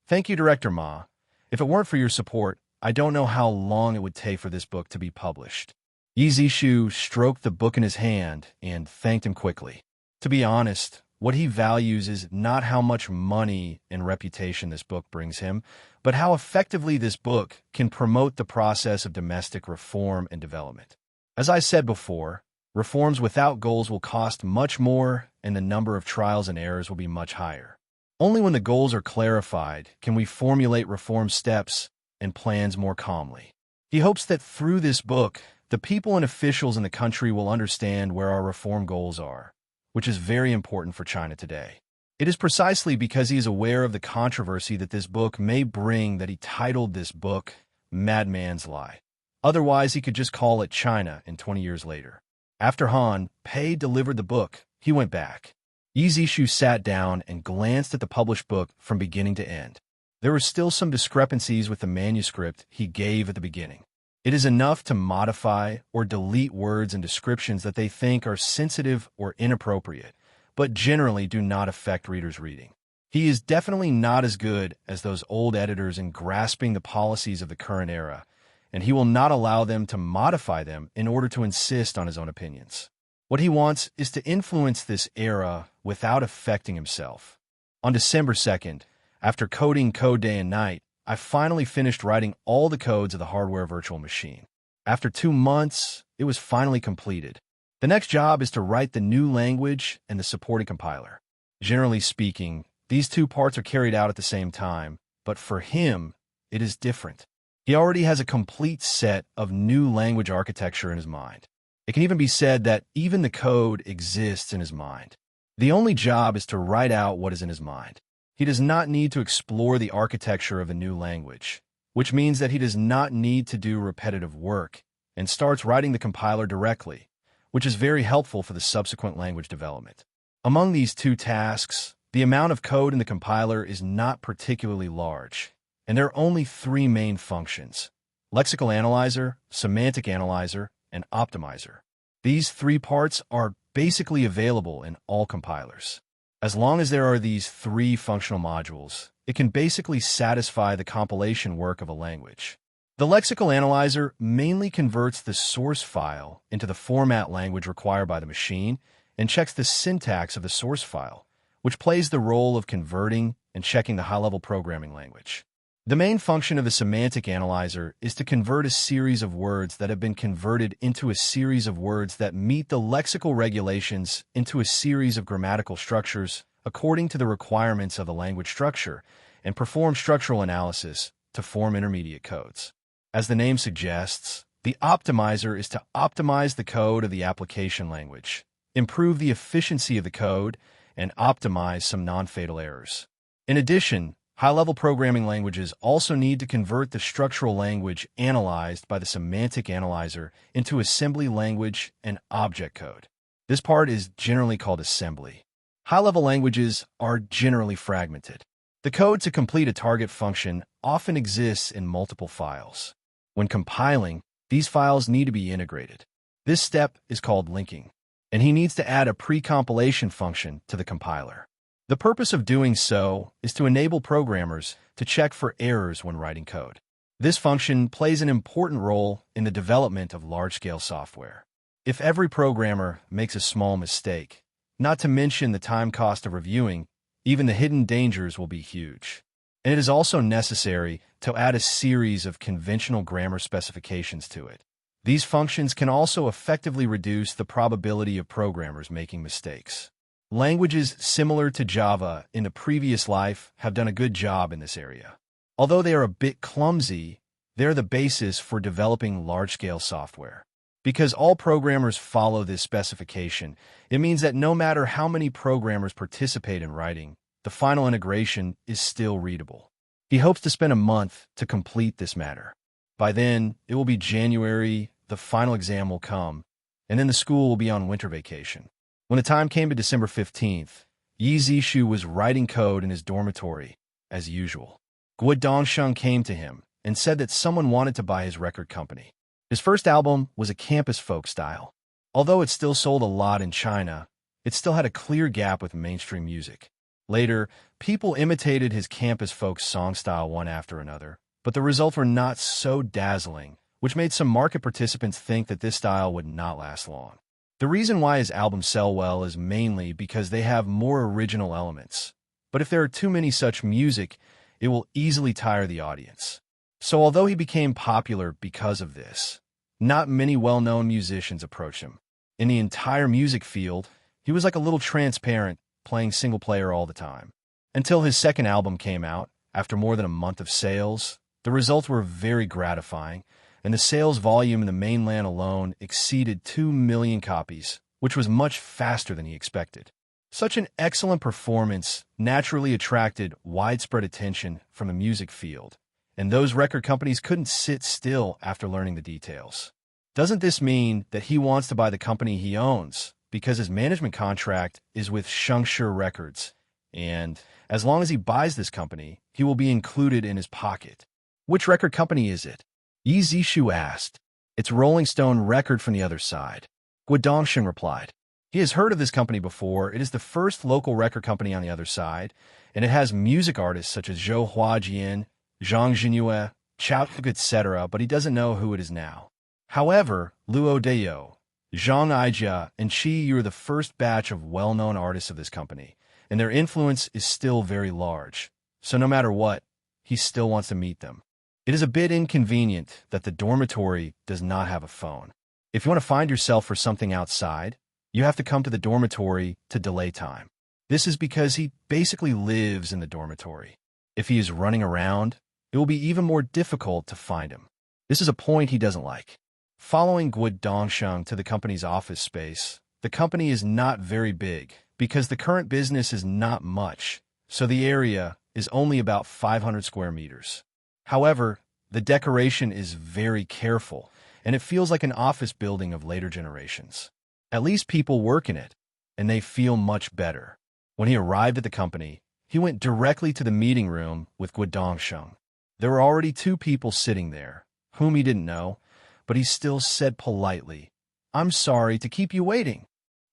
Thank you, Director Ma. If it weren't for your support, I don't know how long it would take for this book to be published. Yi Zishu stroked the book in his hand and thanked him quickly. To be honest, what he values is not how much money and reputation this book brings him, but how effectively this book can promote the process of domestic reform and development. As I said before, reforms without goals will cost much more, and the number of trials and errors will be much higher. Only when the goals are clarified can we formulate reform steps and plans more calmly. He hopes that through this book, the people and officials in the country will understand where our reform goals are, which is very important for China today. It is precisely because he is aware of the controversy that this book may bring that he titled this book Madman's Lie. Otherwise, he could just call it China and 20 years later. After Han Pei delivered the book, he went back. Yi Zishu sat down and glanced at the published book from beginning to end. There were still some discrepancies with the manuscript he gave at the beginning. It is enough to modify or delete words and descriptions that they think are sensitive or inappropriate, but generally do not affect readers' reading. He is definitely not as good as those old editors in grasping the policies of the current era, and he will not allow them to modify them in order to insist on his own opinions. What he wants is to influence this era without affecting himself. On December 2nd, after coding code day and night, I finally finished writing all the codes of the hardware virtual machine. After 2 months, it was finally completed. The next job is to write the new language and the supporting compiler. Generally speaking, these 2 parts are carried out at the same time, but for him, it is different. He already has a complete set of new language architecture in his mind. It can even be said that even the code exists in his mind. The only job is to write out what is in his mind. He does not need to explore the architecture of a new language, which means that he does not need to do repetitive work and starts writing the compiler directly, which is very helpful for the subsequent language development. Among these 2 tasks, the amount of code in the compiler is not particularly large, and there are only 3 main functions: lexical analyzer, semantic analyzer, and optimizer. These 3 parts are basically available in all compilers. As long as there are these 3 functional modules, it can basically satisfy the compilation work of a language. The lexical analyzer mainly converts the source file into the format language required by the machine and checks the syntax of the source file, which plays the role of converting and checking the high-level programming language. The main function of the semantic analyzer is to convert a series of words that have been converted into a series of words that meet the lexical regulations into a series of grammatical structures according to the requirements of the language structure, and perform structural analysis to form intermediate codes. As the name suggests, the optimizer is to optimize the code of the application language, improve the efficiency of the code, and optimize some non-fatal errors. In addition, high-level programming languages also need to convert the structural language analyzed by the semantic analyzer into assembly language and object code. This part is generally called assembly. High-level languages are generally fragmented. The code to complete a target function often exists in multiple files. When compiling, these files need to be integrated. This step is called linking, and he needs to add a pre-compilation function to the compiler. The purpose of doing so is to enable programmers to check for errors when writing code. This function plays an important role in the development of large-scale software. If every programmer makes a small mistake, not to mention the time cost of reviewing, even the hidden dangers will be huge. And it is also necessary to add a series of conventional grammar specifications to it. These functions can also effectively reduce the probability of programmers making mistakes. Languages similar to Java in the previous life have done a good job in this area. Although they are a bit clumsy, they are the basis for developing large-scale software. Because all programmers follow this specification, it means that no matter how many programmers participate in writing, the final integration is still readable. He hopes to spend a month to complete this matter. By then, it will be January, the final exam will come, and then the school will be on winter vacation. When the time came to December 15th, Yi Zishu was writing code in his dormitory, as usual. Guo Dongsheng came to him and said that someone wanted to buy his record company. His first album was a campus folk style. Although it still sold a lot in China, it still had a clear gap with mainstream music. Later, people imitated his campus folk song style one after another, but the results were not so dazzling, which made some market participants think that this style would not last long. The reason why his albums sell well is mainly because they have more original elements. But if there are too many such music, it will easily tire the audience. So although he became popular because of this, not many well-known musicians approached him. In the entire music field, he was like a little transparent, playing single player all the time. Until his second album came out, after more than a month of sales, the results were very gratifying, and the sales volume in the mainland alone exceeded 2 million copies, which was much faster than he expected. Such an excellent performance naturally attracted widespread attention from the music field, and those record companies couldn't sit still after learning the details. Doesn't this mean that he wants to buy the company he owns, because his management contract is with Shengshi Records, and as long as he buys this company, he will be included in his pocket? Which record company is it? Yi Zishu asked. It's Rolling Stone Record from the other side. Guo Dongsheng replied. He has heard of this company before. It is the first local record company on the other side, and it has music artists such as Zhou Huajian, Zhang Jinhue, Chao, etc., but he doesn't know who it is now. However, Luo Deo, Zhang Aijia, and Qi Yu are the first batch of well-known artists of this company, and their influence is still very large. So no matter what, he still wants to meet them. It is a bit inconvenient that the dormitory does not have a phone. If you want to find yourself for something outside, you have to come to the dormitory to delay time. This is because he basically lives in the dormitory. If he is running around, it will be even more difficult to find him. This is a point he doesn't like. Following Guo Dongsheng to the company's office space, the company is not very big because the current business is not much, so the area is only about 500 square meters. However, the decoration is very careful, and it feels like an office building of later generations. At least people work in it, and they feel much better. When he arrived at the company, he went directly to the meeting room with Guo Dongsheng. There were already 2 people sitting there, whom he didn't know, but he still said politely, "I'm sorry to keep you waiting.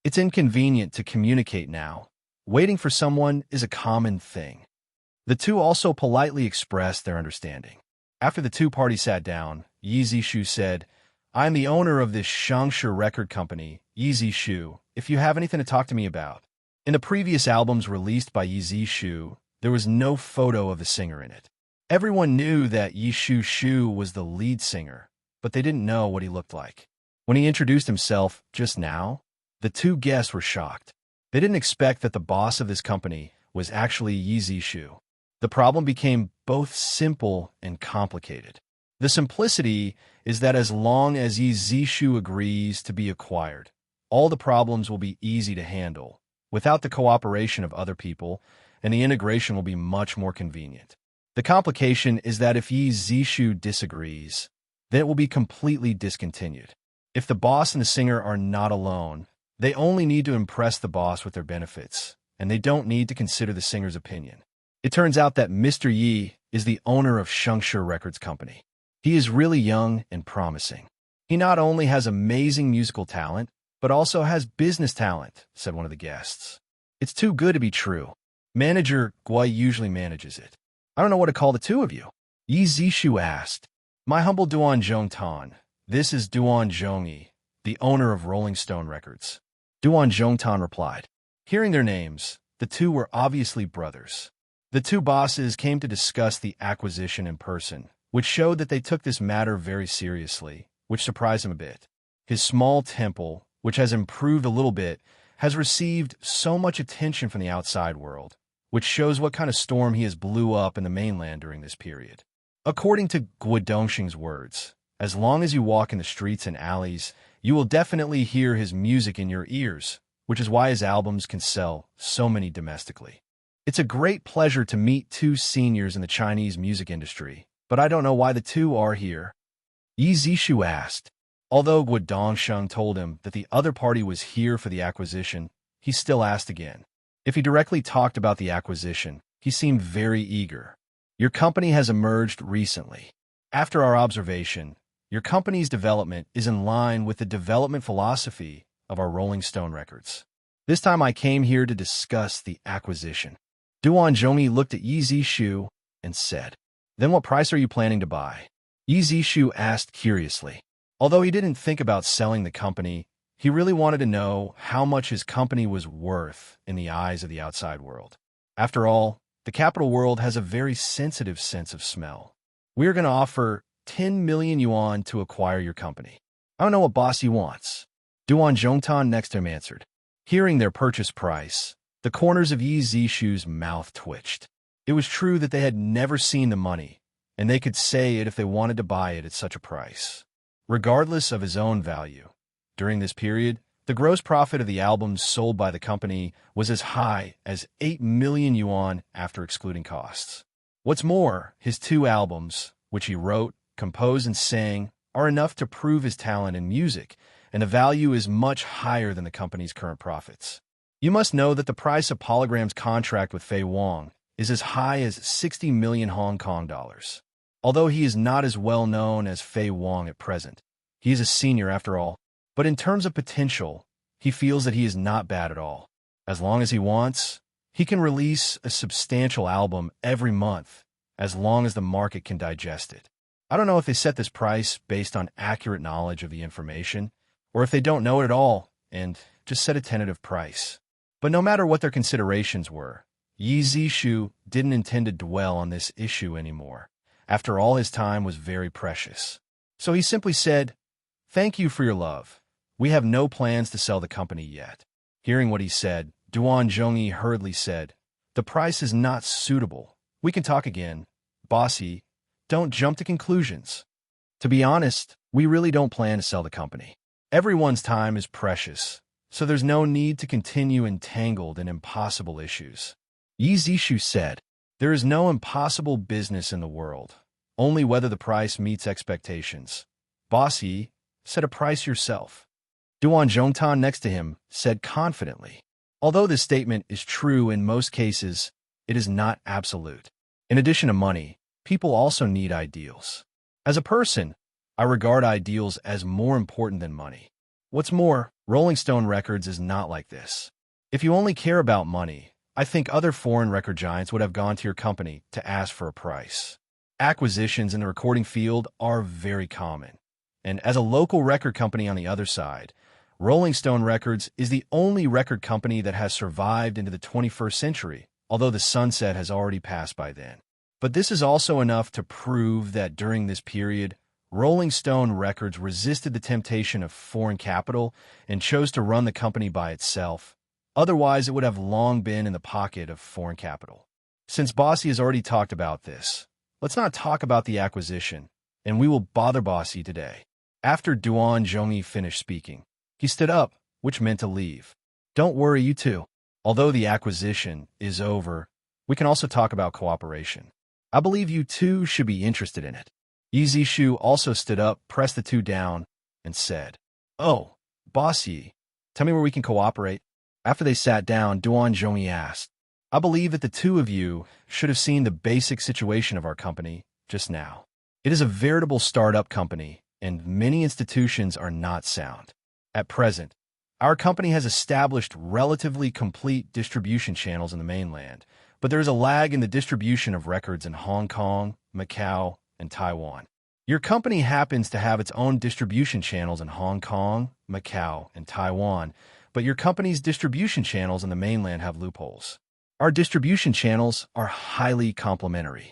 It's inconvenient to communicate now. Waiting for someone is a common thing." The 2 also politely expressed their understanding. After the two parties sat down, Yi Zishu said, "I am the owner of this Shangshu record company, Yi Zishu, if you have anything to talk to me about." In the previous albums released by Yi Zishu, there was no photo of the singer in it. Everyone knew that Yi Shu was the lead singer, but they didn't know what he looked like. When he introduced himself just now, the two guests were shocked. They didn't expect that the boss of this company was actually Yi Zishu. The problem became both simple and complicated. The simplicity is that as long as Yi Zishu agrees to be acquired, all the problems will be easy to handle, without the cooperation of other people, and the integration will be much more convenient. The complication is that if Yi Zishu disagrees, then it will be completely discontinued. If the boss and the singer are not alone, they only need to impress the boss with their benefits, and they don't need to consider the singer's opinion. It turns out that Mr. Yi is the owner of Shangshu Records Company. He is really young and promising. He not only has amazing musical talent, but also has business talent, said one of the guests. It's too good to be true. Manager Gui usually manages it. I don't know what to call the two of you. Yi Zishu asked. My humble Duan Zhongtan. This is Duan Zhongyi, the owner of Rolling Stone Records. Duan Zhongtan replied. Hearing their names, the two were obviously brothers. The two bosses came to discuss the acquisition in person, which showed that they took this matter very seriously, which surprised him a bit. His small temple, which has improved a little bit, has received so much attention from the outside world, which shows what kind of storm he has blew up in the mainland during this period. According to Guo Dongxing's words, as long as you walk in the streets and alleys, you will definitely hear his music in your ears, which is why his albums can sell so many domestically. It's a great pleasure to meet two seniors in the Chinese music industry, but I don't know why the two are here. Yi Zishu asked. Although Guo Dongxing told him that the other party was here for the acquisition, he still asked again. If he directly talked about the acquisition, he seemed very eager. Your company has emerged recently. After our observation, your company's development is in line with the development philosophy of our Rolling Stone Records. This time I came here to discuss the acquisition. Duan Zhongyi looked at Yi Zishu and said, Then what price are you planning to buy? Yi Zishu asked curiously. Although he didn't think about selling the company, he really wanted to know how much his company was worth in the eyes of the outside world. After all, the capital world has a very sensitive sense of smell. We are going to offer 10 million yuan to acquire your company. I don't know what bossy wants. Duan Zhongtan next to him answered. Hearing their purchase price, the corners of Yi Zishu's mouth twitched. It was true that they had never seen the money, and they could say it if they wanted to buy it at such a price. Regardless of his own value, during this period, the gross profit of the albums sold by the company was as high as 8 million yuan after excluding costs. What's more, his two albums, which he wrote, composed, and sang, are enough to prove his talent in music, and the value is much higher than the company's current profits. You must know that the price of Polygram's contract with Fei Wong is as high as 60 million Hong Kong dollars. Although he is not as well known as Fei Wong at present, he is a senior after all. But in terms of potential, he feels that he is not bad at all. As long as he wants, he can release a substantial album every month, as long as the market can digest it. I don't know if they set this price based on accurate knowledge of the information, or if they don't know it at all and just set a tentative price. But no matter what their considerations were, Yi Zishu didn't intend to dwell on this issue anymore. After all, his time was very precious. So he simply said, Thank you for your love. We have no plans to sell the company yet. Hearing what he said, Duan Zhongyi hurriedly said, The price is not suitable. We can talk again. Bossy, don't jump to conclusions. To be honest, we really don't plan to sell the company. Everyone's time is precious, so there's no need to continue entangled in impossible issues. Yi Zishu said, There is no impossible business in the world, only whether the price meets expectations. Bossy, set a price yourself. Duan Zhongtan next to him said confidently. Although this statement is true in most cases, it is not absolute. In addition to money, people also need ideals. As a person, I regard ideals as more important than money. What's more, Rolling Stone Records is not like this. If you only care about money, I think other foreign record giants would have gone to your company to ask for a price. Acquisitions in the recording field are very common. And as a local record company on the other side, Rolling Stone Records is the only record company that has survived into the 21st century, although the sunset has already passed by then. But this is also enough to prove that during this period, Rolling Stone Records resisted the temptation of foreign capital and chose to run the company by itself. Otherwise, it would have long been in the pocket of foreign capital. Since Bossy has already talked about this, let's not talk about the acquisition, and we will bother Bossy today. After Duan Zhongyi finished speaking, he stood up, which meant to leave. Don't worry, you two. Although the acquisition is over, we can also talk about cooperation. I believe you two should be interested in it. Yi Zishu also stood up, pressed the two down, and said, "Oh, Boss Yi, tell me where we can cooperate." After they sat down, Duan Zhongyi asked, "I believe that the two of you should have seen the basic situation of our company just now. It is a veritable startup company, and many institutions are not sound. At present, our company has established relatively complete distribution channels in the mainland, but there is a lag in the distribution of records in Hong Kong, Macau, and Taiwan. Your company happens to have its own distribution channels in Hong Kong, Macau, and Taiwan, but your company's distribution channels in the mainland have loopholes. Our distribution channels are highly complementary."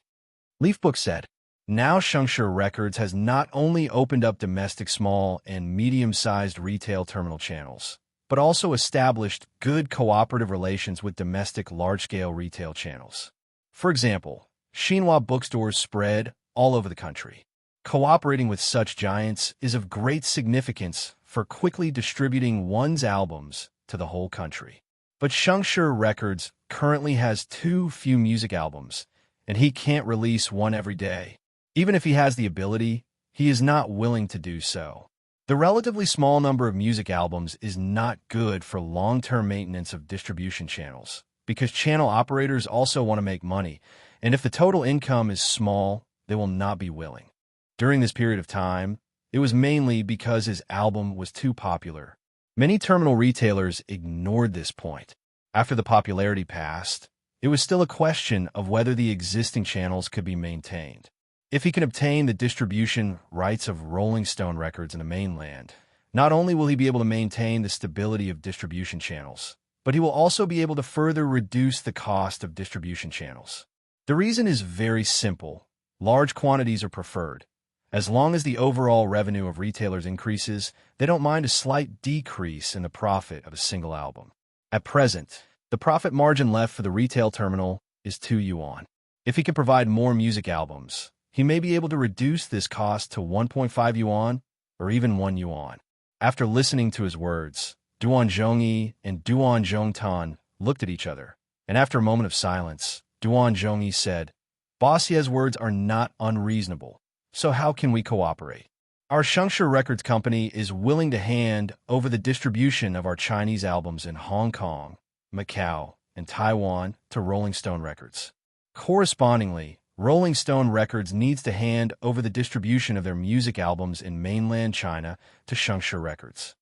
Leafbook said, "Now Shengshi Records has not only opened up domestic small and medium-sized retail terminal channels, but also established good cooperative relations with domestic large-scale retail channels. For example, Tsinghua bookstores spread all over the country. Cooperating with such giants is of great significance for quickly distributing one's albums to the whole country. But Shengshi Records currently has too few music albums, and he can't release one every day. Even if he has the ability, he is not willing to do so. The relatively small number of music albums is not good for long-term maintenance of distribution channels, because channel operators also want to make money, and if the total income is small, they will not be willing. During this period of time, it was mainly because his album was too popular. Many terminal retailers ignored this point. After the popularity passed, it was still a question of whether the existing channels could be maintained. If he can obtain the distribution rights of Rolling Stone Records in the mainland, not only will he be able to maintain the stability of distribution channels, but he will also be able to further reduce the cost of distribution channels. The reason is very simple. Large quantities are preferred. As long as the overall revenue of retailers increases, they don't mind a slight decrease in the profit of a single album. At present, the profit margin left for the retail terminal is 2 yuan. If he can provide more music albums, he may be able to reduce this cost to 1.5 yuan or even 1 yuan. After listening to his words, Duan Zhongyi and Duan Zhongtan looked at each other, and after a moment of silence, Duan Zhongyi said, "Boss Ye's words are not unreasonable. So how can we cooperate? Our Shengshi Records company is willing to hand over the distribution of our Chinese albums in Hong Kong, Macau, and Taiwan to Rolling Stone Records. Correspondingly, Rolling Stone Records needs to hand over the distribution of their music albums in mainland China to Shengshi Records."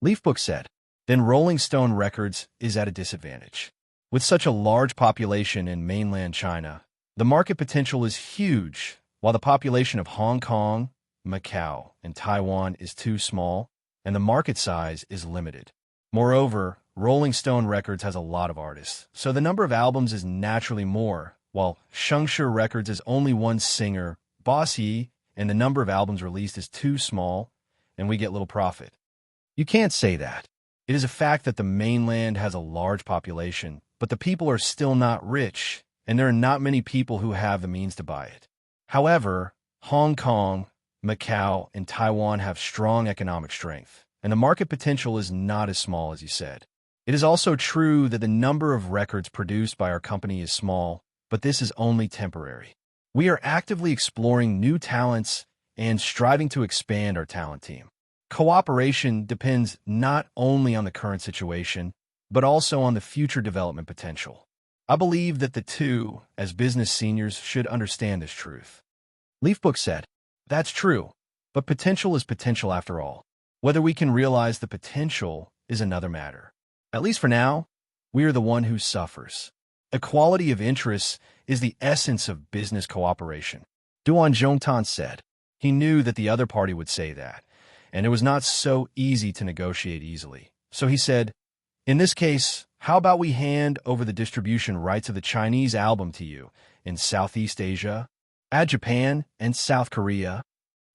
Leafbook said, "Then Rolling Stone Records is at a disadvantage. With such a large population in mainland China, the market potential is huge, while the population of Hong Kong, Macau, and Taiwan is too small, and the market size is limited. Moreover, Rolling Stone Records has a lot of artists, so the number of albums is naturally more, while Shengshi Records is only one singer, Boss Yi, and the number of albums released is too small, and we get little profit. You can't say that. It is a fact that the mainland has a large population, but the people are still not rich, and there are not many people who have the means to buy it. However, Hong Kong, Macau, and Taiwan have strong economic strength, and the market potential is not as small as you said. It is also true that the number of records produced by our company is small, but this is only temporary. We are actively exploring new talents and striving to expand our talent team. Cooperation depends not only on the current situation, but also on the future development potential. I believe that the two, as business seniors, should understand this truth." Leafbook said, "That's true, but potential is potential after all. Whether we can realize the potential is another matter. At least for now, we are the one who suffers. Equality of interests is the essence of business cooperation. Duan Zhongtan said. He knew that the other party would say that, and it was not so easy to negotiate easily. So he said, in this case, how about we hand over the distribution rights of the Chinese album to you in Southeast Asia? Add Japan and South Korea.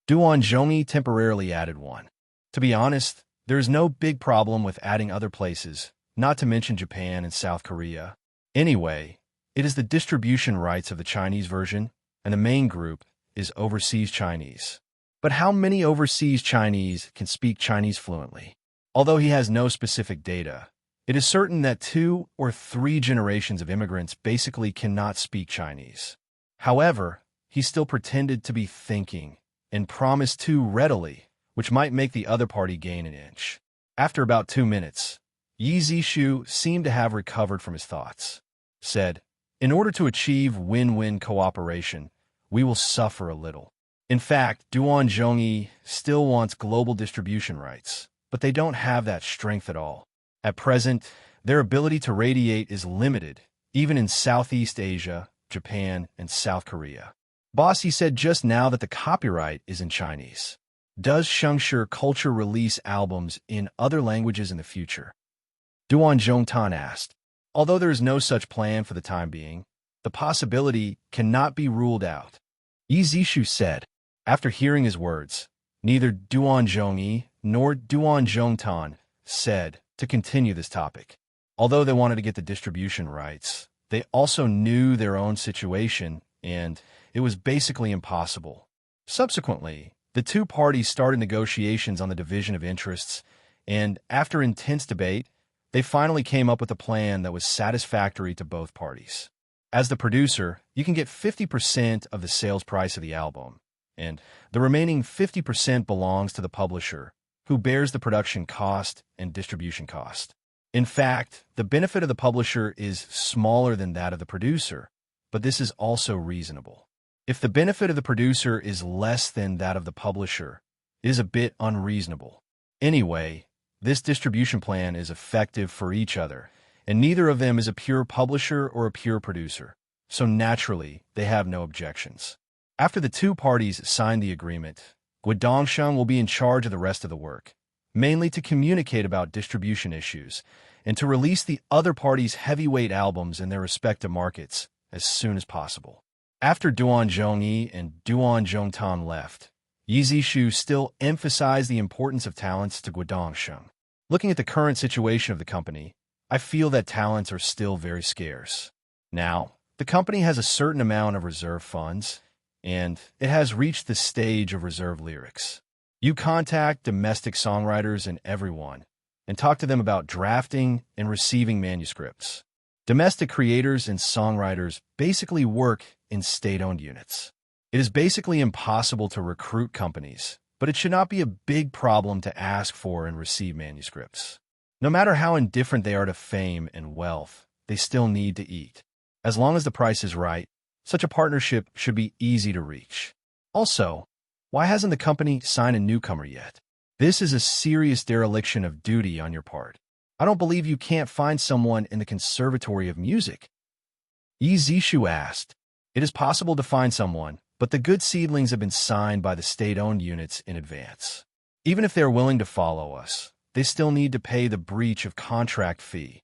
Duan Zhongyi temporarily added one. To be honest, there is no big problem with adding other places, not to mention Japan and South Korea. Anyway, it is the distribution rights of the Chinese version, and the main group is overseas Chinese. But how many overseas Chinese can speak Chinese fluently? Although he has no specific data, it is certain that 2 or 3 generations of immigrants basically cannot speak Chinese. However, he still pretended to be thinking and promised too readily, which might make the other party gain an inch. After about 2 minutes, Yi Zishu seemed to have recovered from his thoughts. Said, in order to achieve win-win cooperation, we will suffer a little. In fact, Duan Zhongyi still wants global distribution rights, but they don't have that strength at all. At present, their ability to radiate is limited, even in Southeast Asia, Japan, and South Korea. Boss, he said just now that the copyright is in Chinese. Does Shengshi Culture release albums in other languages in the future? Duan Zhongtan asked. Although there is no such plan for the time being, the possibility cannot be ruled out. Yi Zishu said. After hearing his words, neither Duan Zhongyi nor Duan Zhongtan said to continue this topic. Although they wanted to get the distribution rights, they also knew their own situation, and it was basically impossible. Subsequently, the two parties started negotiations on the division of interests, and after intense debate, they finally came up with a plan that was satisfactory to both parties. As the producer, you can get 50% of the sales price of the album, and the remaining 50% belongs to the publisher, who bears the production cost and distribution cost. In fact, the benefit of the publisher is smaller than that of the producer, but this is also reasonable. If the benefit of the producer is less than that of the publisher, it is a bit unreasonable. Anyway, this distribution plan is effective for each other, and neither of them is a pure publisher or a pure producer, so naturally, they have no objections. After the two parties sign the agreement, Guodongsheng will be in charge of the rest of the work, mainly to communicate about distribution issues and to release the other parties' heavyweight albums in their respective markets as soon as possible. After Duan Zhongyi and Duan Zhongtan left, Yi Zishu still emphasized the importance of talents to Guodongsheng. Looking at the current situation of the company, I feel that talents are still very scarce. Now, the company has a certain amount of reserve funds, and it has reached the stage of reserve lyrics. You contact domestic songwriters and everyone, and talk to them about drafting and receiving manuscripts. Domestic creators and songwriters basically work in state-owned units. It is basically impossible to recruit companies, but it should not be a big problem to ask for and receive manuscripts. No matter how indifferent they are to fame and wealth, they still need to eat. As long as the price is right, such a partnership should be easy to reach. Also, why hasn't the company signed a newcomer yet? This is a serious dereliction of duty on your part. I don't believe you can't find someone in the Conservatory of Music. Yi Zishu asked. It is possible to find someone, but the good seedlings have been signed by the state-owned units in advance. Even if they are willing to follow us, they still need to pay the breach of contract fee.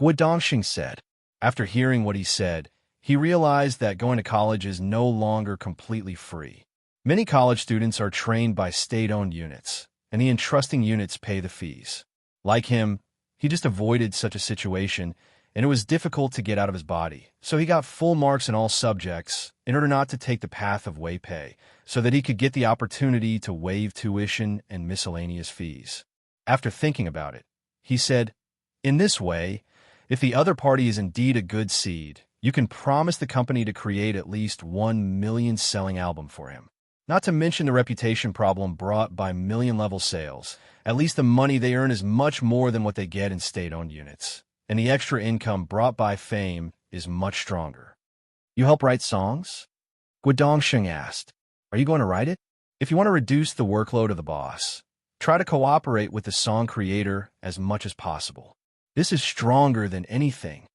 Guodongsheng said. After hearing what he said, he realized that going to college is no longer completely free. Many college students are trained by state-owned units, and the entrusting units pay the fees. Like him, he just avoided such a situation, and it was difficult to get out of his body, so he got full marks in all subjects in order not to take the path of way pay, so that he could get the opportunity to waive tuition and miscellaneous fees. After thinking about it, he said, in this way, if the other party is indeed a good seed, you can promise the company to create at least 1 million selling album for him. Not to mention the reputation problem brought by million-level sales. At least the money they earn is much more than what they get in state-owned units. And the extra income brought by fame is much stronger. You help write songs? Guodongsheng asked. Are you going to write it? If you want to reduce the workload of the boss, try to cooperate with the song creator as much as possible. This is stronger than anything.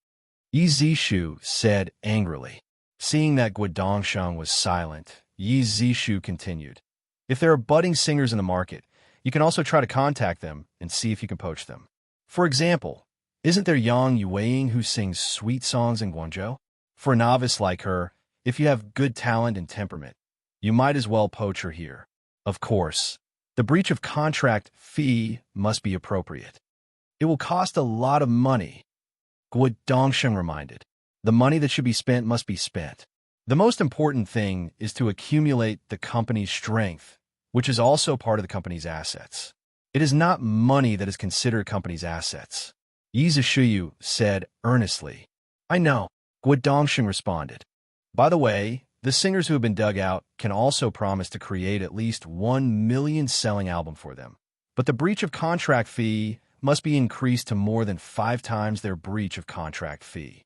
Yi Zishu said angrily. Seeing that Guodongsheng was silent, Yi Zishu continued. If there are budding singers in the market, you can also try to contact them and see if you can poach them. For example, isn't there Yang Yueying who sings sweet songs in Guangzhou? For a novice like her, if you have good talent and temperament, you might as well poach her here. Of course, the breach of contract fee must be appropriate. It will cost a lot of money, Guo Dongsheng reminded. The money that should be spent must be spent. The most important thing is to accumulate the company's strength, which is also part of the company's assets. It is not money that is considered company's assets, Yi Zishu said earnestly. I know, Guo Dongsheng responded. By the way, the singers who have been dug out can also promise to create at least 1 million selling album for them. But the breach of contract fee must be increased to more than 5 times their breach of contract fee,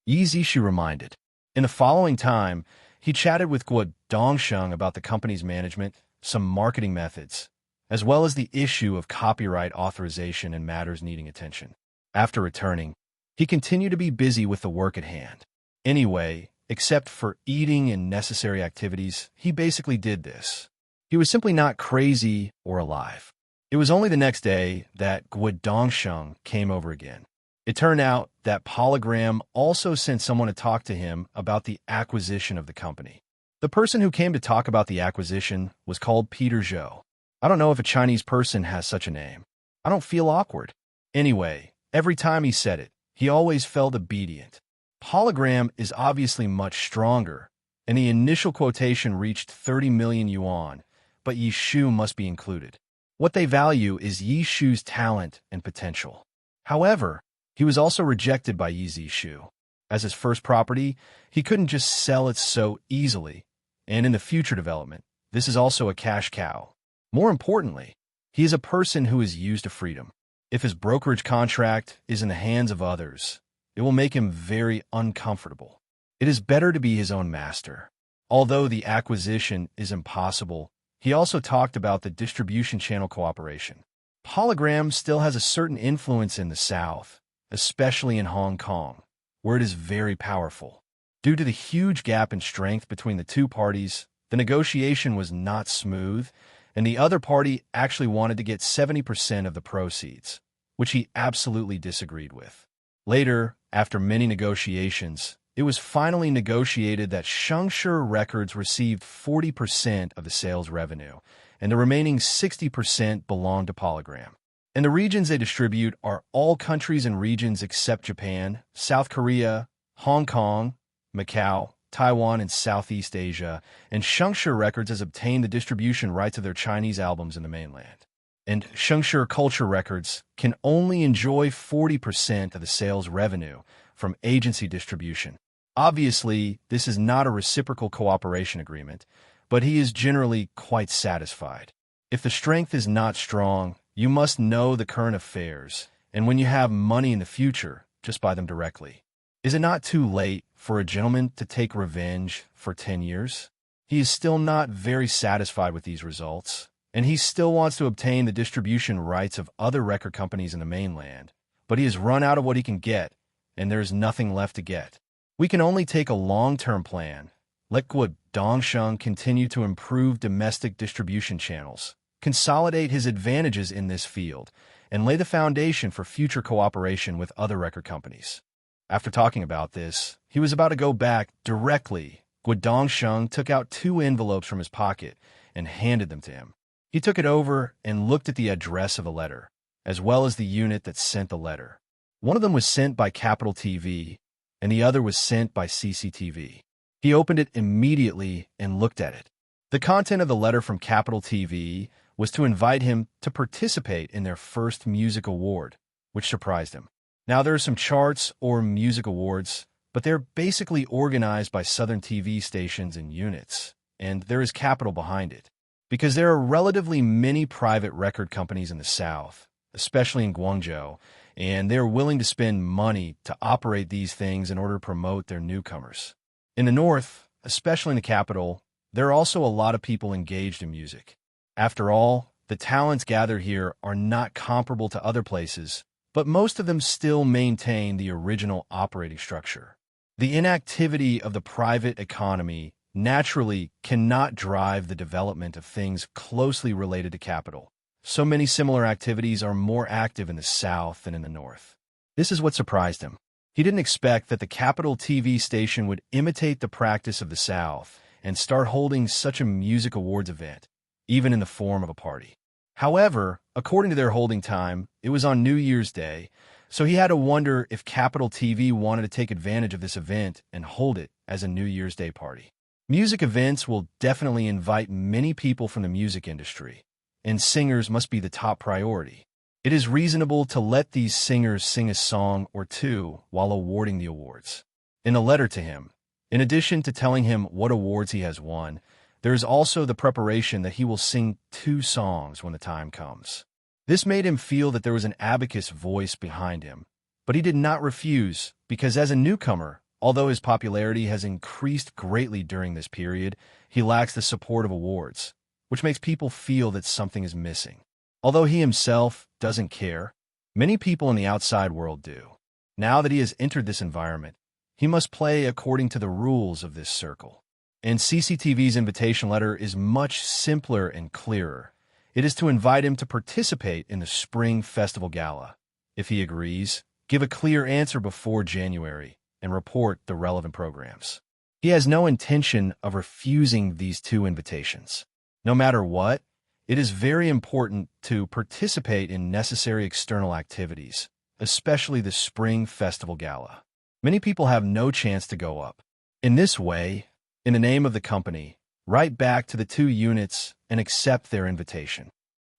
Yi Zishu reminded. In the following time, he chatted with Guo Dongsheng about the company's management, some marketing methods, as well as the issue of copyright authorization and matters needing attention. After returning, he continued to be busy with the work at hand. Anyway, except for eating and necessary activities, he basically did this. He was simply not crazy or alive. It was only the next day that Guo Dongsheng came over again. It turned out that Polygram also sent someone to talk to him about the acquisition of the company. The person who came to talk about the acquisition was called Peter Zhou. I don't know if a Chinese person has such a name. I don't feel awkward. Anyway, every time he said it, he always felt obedient. Polygram is obviously much stronger, and the initial quotation reached 30 million yuan, but Yi Shu must be included. What they value is Yi Shu's talent and potential. However, he was also rejected by Yi Zishu. As his first property, he couldn't just sell it so easily, and in the future development, this is also a cash cow. More importantly, he is a person who is used to freedom. If his brokerage contract is in the hands of others, it will make him very uncomfortable. It is better to be his own master. Although the acquisition is impossible, he also talked about the distribution channel cooperation. Polygram still has a certain influence in the South, especially in Hong Kong, where it is very powerful. Due to the huge gap in strength between the two parties, the negotiation was not smooth, and the other party actually wanted to get 70% of the proceeds, which he absolutely disagreed with. Later, after many negotiations, it was finally negotiated that Shengshi Records received 40% of the sales revenue, and the remaining 60% belonged to Polygram. And the regions they distribute are all countries and regions except Japan, South Korea, Hong Kong, Macau, Taiwan, and Southeast Asia, and Shengshi Records has obtained the distribution rights of their Chinese albums in the mainland. And Shengshi Culture Records can only enjoy 40% of the sales revenue from agency distribution. Obviously, this is not a reciprocal cooperation agreement, but he is generally quite satisfied. If the strength is not strong, you must know the current affairs, and when you have money in the future, just buy them directly. Is it not too late for a gentleman to take revenge for 10 years? He is still not very satisfied with these results, and he still wants to obtain the distribution rights of other record companies in the mainland, but he has run out of what he can get, and there is nothing left to get. We can only take a long-term plan. Let Guo Dongsheng continue to improve domestic distribution channels, consolidate his advantages in this field, and lay the foundation for future cooperation with other record companies. After talking about this, he was about to go back directly. Guo Dongsheng took out 2 envelopes from his pocket and handed them to him. He took it over and looked at the address of a letter, as well as the unit that sent the letter. One of them was sent by Capital TV, and the other was sent by CCTV. He opened it immediately and looked at it. The content of the letter from Capital TV was to invite him to participate in their first music award, which surprised him. Now, there are some charts or music awards, but they're basically organized by Southern TV stations and units, and there is capital behind it. Because there are relatively many private record companies in the South, especially in Guangzhou, and they're willing to spend money to operate these things in order to promote their newcomers. In the North, especially in the capital, there are also a lot of people engaged in music. After all, the talents gathered here are not comparable to other places, but most of them still maintain the original operating structure. The inactivity of the private economy naturally cannot drive the development of things closely related to capital. So many similar activities are more active in the South than in the North. This is what surprised him. He didn't expect that the Capital TV station would imitate the practice of the South and start holding such a music awards event, even in the form of a party. However, according to their holding time, it was on New Year's Day, so he had to wonder if Capital TV wanted to take advantage of this event and hold it as a New Year's Day party. Music events will definitely invite many people from the music industry, and singers must be the top priority. It is reasonable to let these singers sing a song or two while awarding the awards. In a letter to him, in addition to telling him what awards he has won, there is also the preparation that he will sing 2 songs when the time comes. This made him feel that there was an abacus voice behind him, but he did not refuse because as a newcomer, although his popularity has increased greatly during this period, he lacks the support of awards, which makes people feel that something is missing. Although he himself doesn't care, many people in the outside world do. Now that he has entered this environment, he must play according to the rules of this circle. And CCTV's invitation letter is much simpler and clearer. It is to invite him to participate in the Spring Festival Gala. If he agrees, give a clear answer before January and report the relevant programs. He has no intention of refusing these 2 invitations. No matter what, it is very important to participate in necessary external activities, especially the Spring Festival Gala. Many people have no chance to go up. In this way, in the name of the company, write back to the 2 units and accept their invitation.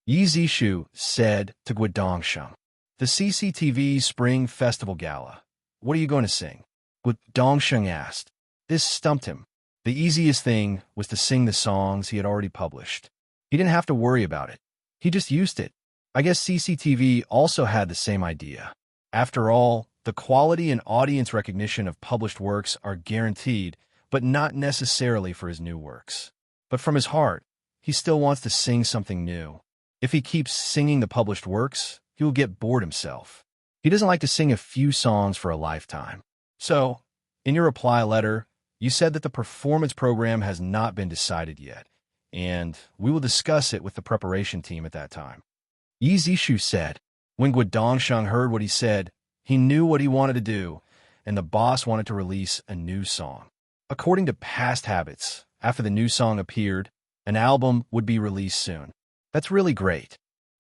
Yi Zishu said to Guodongsheng, the CCTV Spring Festival Gala. What are you going to sing? Guodongsheng asked. This stumped him. The easiest thing was to sing the songs he had already published. He didn't have to worry about it. He just used it. I guess CCTV also had the same idea. After all, the quality and audience recognition of published works are guaranteed, but not necessarily for his new works. But from his heart, he still wants to sing something new. If he keeps singing the published works, he will get bored himself. He doesn't like to sing a few songs for a lifetime. So, in your reply letter, you said that the performance program has not been decided yet, and we will discuss it with the preparation team at that time. Yi Zishu said. When Guodongsheng heard what he said, he knew what he wanted to do, and the boss wanted to release a new song. According to past habits, after the new song appeared, an album would be released soon. That's really great,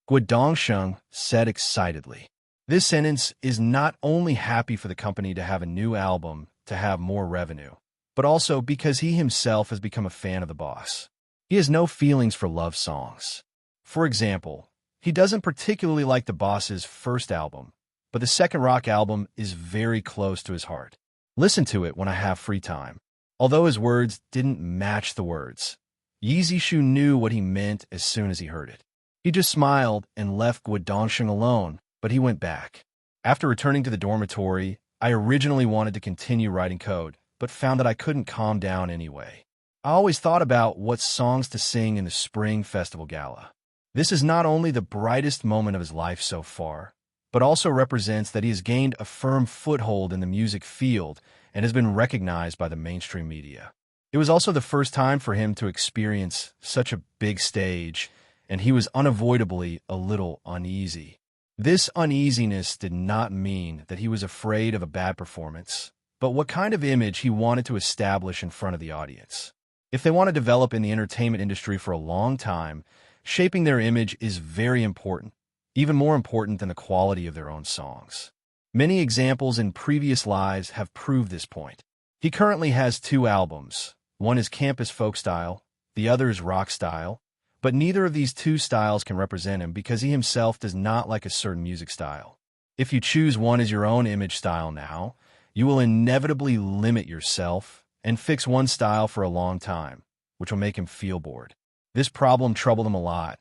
Guodongsheng said excitedly. This sentence is not only happy for the company to have a new album to have more revenue, but also because he himself has become a fan of the boss. He has no feelings for love songs. For example, he doesn't particularly like the boss's first album, but the second rock album is very close to his heart. Listen to it when I have free time. Although his words didn't match the words, Yi Zishu knew what he meant as soon as he heard it. He just smiled and left Guodongsheng alone, but he went back. After returning to the dormitory, I originally wanted to continue writing code, but found that I couldn't calm down anyway. I always thought about what songs to sing in the Spring Festival Gala. This is not only the brightest moment of his life so far, but also represents that he has gained a firm foothold in the music field and has been recognized by the mainstream media. It was also the first time for him to experience such a big stage, and he was unavoidably a little uneasy. This uneasiness did not mean that he was afraid of a bad performance, but what kind of image he wanted to establish in front of the audience. If they want to develop in the entertainment industry for a long time, shaping their image is very important, even more important than the quality of their own songs. Many examples in previous lives have proved this point. He currently has 2 albums. One is campus folk style, the other is rock style, but neither of these 2 styles can represent him because he himself does not like a certain music style. If you choose one as your own image style now, you will inevitably limit yourself and fix one style for a long time, which will make him feel bored. This problem troubled him a lot,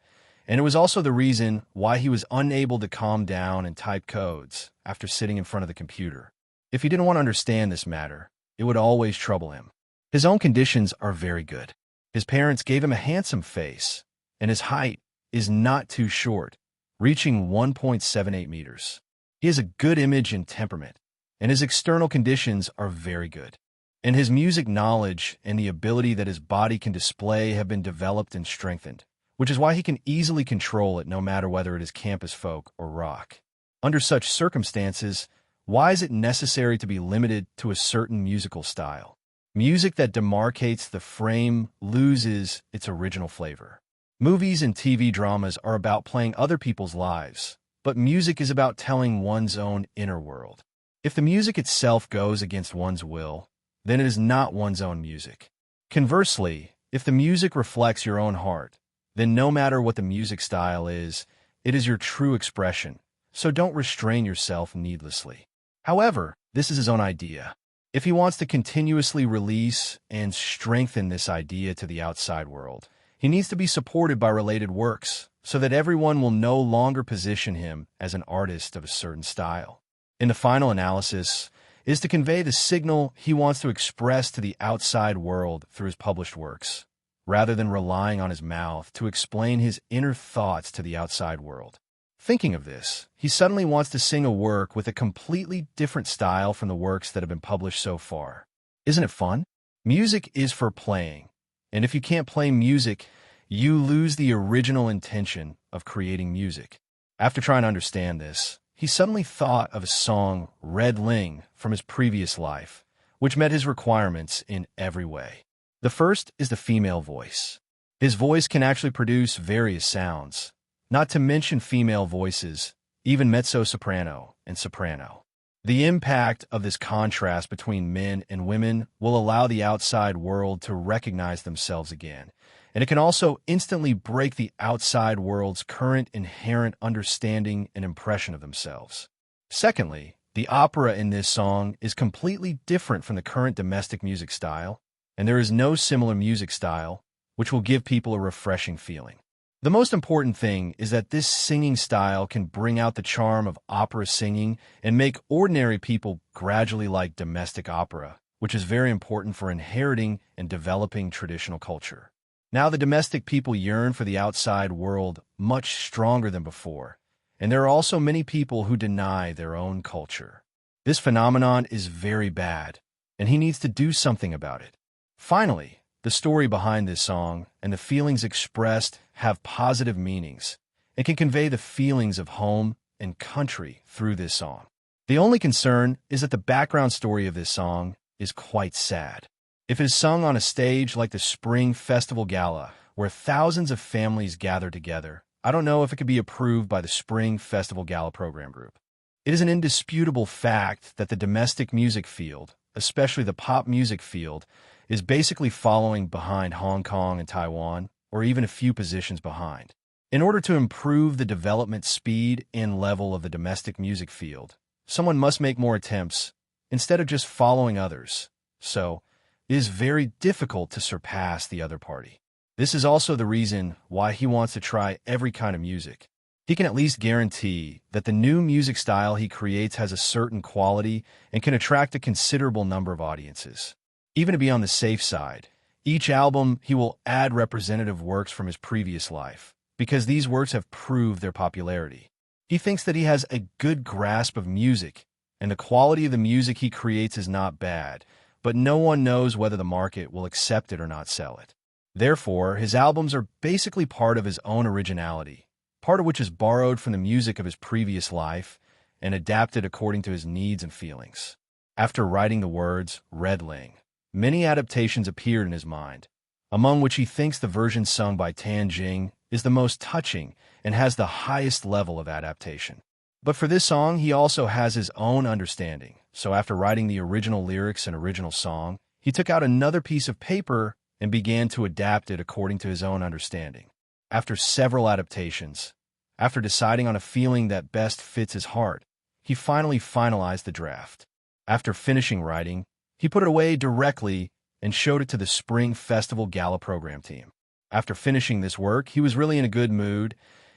and it was also the reason why he was unable to calm down and type codes after sitting in front of the computer. If he didn't want to understand this matter, it would always trouble him. His own conditions are very good. His parents gave him a handsome face, and his height is not too short, reaching 1.78 meters. He has a good image and temperament, and his external conditions are very good. and his music knowledge and the ability that his body can display have been developed and strengthened, which is why he can easily control it no matter whether it is campus folk or rock. Under such circumstances, why is it necessary to be limited to a certain musical style? Music that demarcates the frame loses its original flavor. Movies and TV dramas are about playing other people's lives, but music is about telling one's own inner world. If the music itself goes against one's will, then it is not one's own music. Conversely, if the music reflects your own heart, then no matter what the music style is, it is your true expression, so don't restrain yourself needlessly. However, this is his own idea. If he wants to continuously release and strengthen this idea to the outside world, he needs to be supported by related works, so that everyone will no longer position him as an artist of a certain style. In the final analysis, is to convey the signal he wants to express to the outside world through his published works, rather than relying on his mouth to explain his inner thoughts to the outside world. Thinking of this, he suddenly wants to sing a work with a completely different style from the works that have been published so far. Isn't it fun? Music is for playing, and if you can't play music, you lose the original intention of creating music. After trying to understand this, he suddenly thought of a song, Red Ling, from his previous life, which met his requirements in every way. The first is the female voice. His voice can actually produce various sounds, not to mention female voices, even mezzo-soprano and soprano. The impact of this contrast between men and women will allow the outside world to recognize themselves again, and it can also instantly break the outside world's current inherent understanding and impression of themselves. Secondly, the opera in this song is completely different from the current domestic music style, and there is no similar music style, which will give people a refreshing feeling. The most important thing is that this singing style can bring out the charm of opera singing and make ordinary people gradually like domestic opera, which is very important for inheriting and developing traditional culture. Now the domestic people yearn for the outside world much stronger than before, and there are also many people who deny their own culture. This phenomenon is very bad, and he needs to do something about it. Finally, the story behind this song and the feelings expressed have positive meanings and can convey the feelings of home and country through this song. The only concern is that the background story of this song is quite sad. If it is sung on a stage like the Spring Festival Gala, where thousands of families gather together, I don't know if it could be approved by the Spring Festival Gala program group. It is an indisputable fact that the domestic music field, especially the pop music field, is basically following behind Hong Kong and Taiwan, or even a few positions behind. In order to improve the development speed and level of the domestic music field, someone must make more attempts instead of just following others. So, it is very difficult to surpass the other party. This is also the reason why he wants to try every kind of music. He can at least guarantee that the new music style he creates has a certain quality and can attract a considerable number of audiences. Even to be on the safe side, each album he will add representative works from his previous life, because these works have proved their popularity. He thinks that he has a good grasp of music, and the quality of the music he creates is not bad, but no one knows whether the market will accept it or not sell it. Therefore, his albums are basically part of his own originality, part of which is borrowed from the music of his previous life and adapted according to his needs and feelings. After writing the words Red Ling, many adaptations appeared in his mind, among which he thinks the version sung by Tan Jing is the most touching and has the highest level of adaptation. But for this song, he also has his own understanding, so after writing the original lyrics and original song, he took out another piece of paper and began to adapt it according to his own understanding. After several adaptations, after deciding on a feeling that best fits his heart, he finally finalized the draft. After finishing writing, he put it away directly and showed it to the Spring Festival Gala program team. After finishing this work, he was really in a good mood,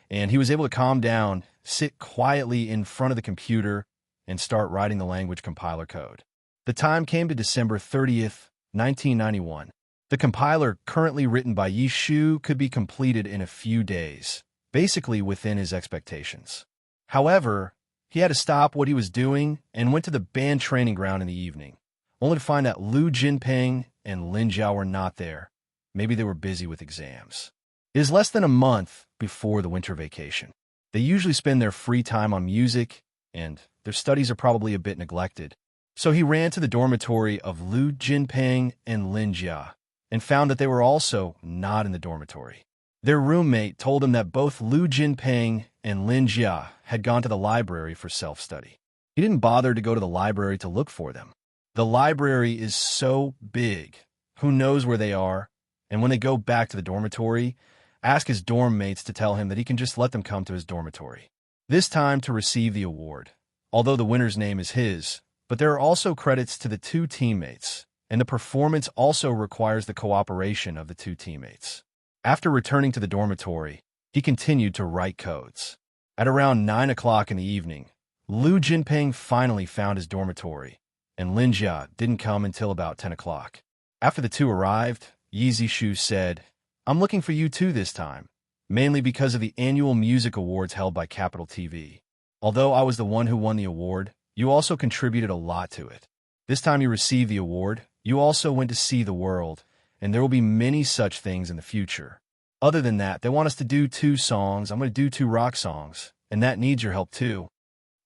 and he was able to calm down, sit quietly in front of the computer, and start writing the language compiler code. The time came to December 30th, 1991. The compiler, currently written by Yi Shu, could be completed in a few days, basically within his expectations. However, he had to stop what he was doing and went to the band training ground in the evening, only to find that Liu Jinping and Lin Jiao were not there. Maybe they were busy with exams. It is less than a month before the winter vacation. They usually spend their free time on music, and their studies are probably a bit neglected. So he ran to the dormitory of Liu Jinping and Lin Jia and found that they were also not in the dormitory. Their roommate told him that both Liu Jinping and Lin Jia had gone to the library for self-study. He didn't bother to go to the library to look for them. The library is so big, who knows where they are, and when they go back to the dormitory, ask his dorm mates to tell him that he can just let them come to his dormitory. This time to receive the award, although the winner's name is his, but there are also credits to the two teammates, and the performance also requires the cooperation of the two teammates. After returning to the dormitory, he continued to write codes. At around 9 o'clock in the evening, Liu Jinping finally found his dormitory, and Lin Jia didn't come until about 10 o'clock. After the two arrived, Yi Zishu said, "I'm looking for you too this time, mainly because of the annual music awards held by Capital TV. Although I was the one who won the award, you also contributed a lot to it. This time you received the award, you also went to see the world, and there will be many such things in the future. Other than that, they want us to do 2 songs. I'm going to do 2 rock songs, and that needs your help too."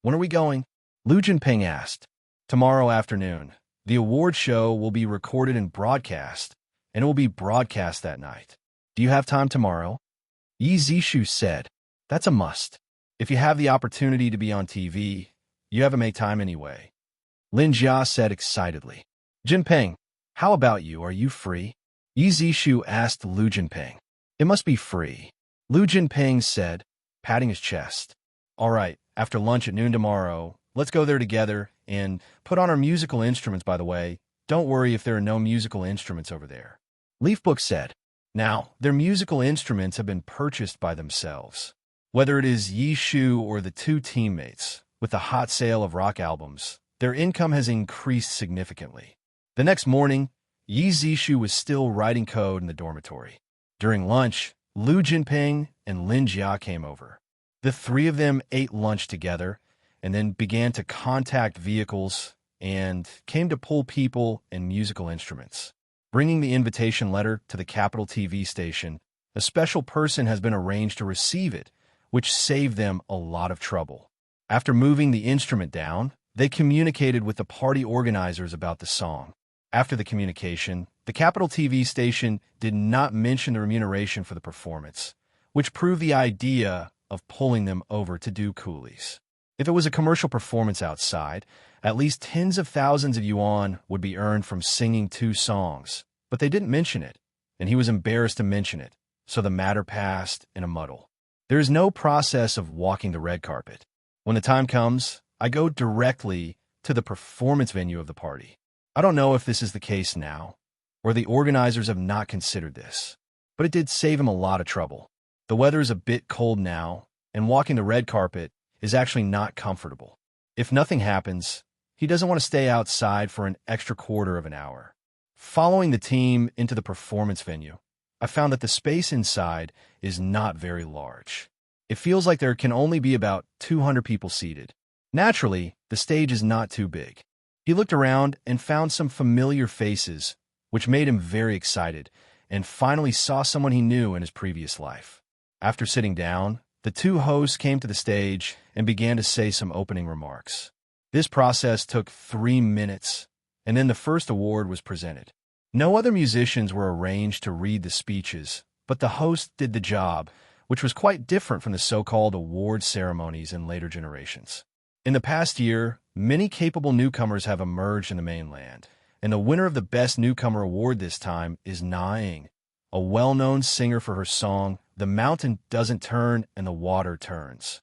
"When are we going?" Liu Jinping asked. "Tomorrow afternoon. The award show will be recorded and broadcast, and it will be broadcast that night. Do you have time tomorrow?" Yi Zishu said, "That's a must. If you have the opportunity to be on TV, you have to make time anyway." Lin Jia said excitedly. "Jinping, how about you? Are you free?" Yi Zishu asked Liu Jinping. "It must be free," Liu Jinping said, patting his chest. "All right, after lunch at noon tomorrow, let's go there together and put on our musical instruments, by the way. Don't worry if there are no musical instruments over there." Leafbook said. Now, their musical instruments have been purchased by themselves. Whether it is Yi Shu or the two teammates, with the hot sale of rock albums, their income has increased significantly. The next morning, Yi Zishu was still writing code in the dormitory. During lunch, Liu Jinping and Lin Jia came over. The 3 of them ate lunch together and then began to contact vehicles and came to pull people and musical instruments. Bringing the invitation letter to the Capital TV station, a special person has been arranged to receive it, which saved them a lot of trouble. After moving the instrument down, they communicated with the party organizers about the song. After the communication, the Capital TV station did not mention the remuneration for the performance, which proved the idea of pulling them over to do coolies. If it was a commercial performance outside, at least tens of thousands of yuan would be earned from singing 2 songs, but they didn't mention it, and he was embarrassed to mention it, so the matter passed in a muddle. There is no process of walking the red carpet. When the time comes, I go directly to the performance venue of the party. I don't know if this is the case now, or the organizers have not considered this, but it did save him a lot of trouble. The weather is a bit cold now, and walking the red carpet is actually not comfortable. If nothing happens, he doesn't want to stay outside for an extra quarter of an hour. Following the team into the performance venue, I found that the space inside is not very large. It feels like there can only be about 200 people seated. Naturally, the stage is not too big. He looked around and found some familiar faces, which made him very excited, and finally saw someone he knew in his previous life. After sitting down, the 2 hosts came to the stage and began to say some opening remarks. This process took 3 minutes, and then the first award was presented. No other musicians were arranged to read the speeches, but the host did the job, which was quite different from the so-called award ceremonies in later generations. In the past year, many capable newcomers have emerged in the mainland, and the winner of the Best Newcomer Award this time is Na, a well-known singer for her song, "The Mountain Doesn't Turn and the Water Turns."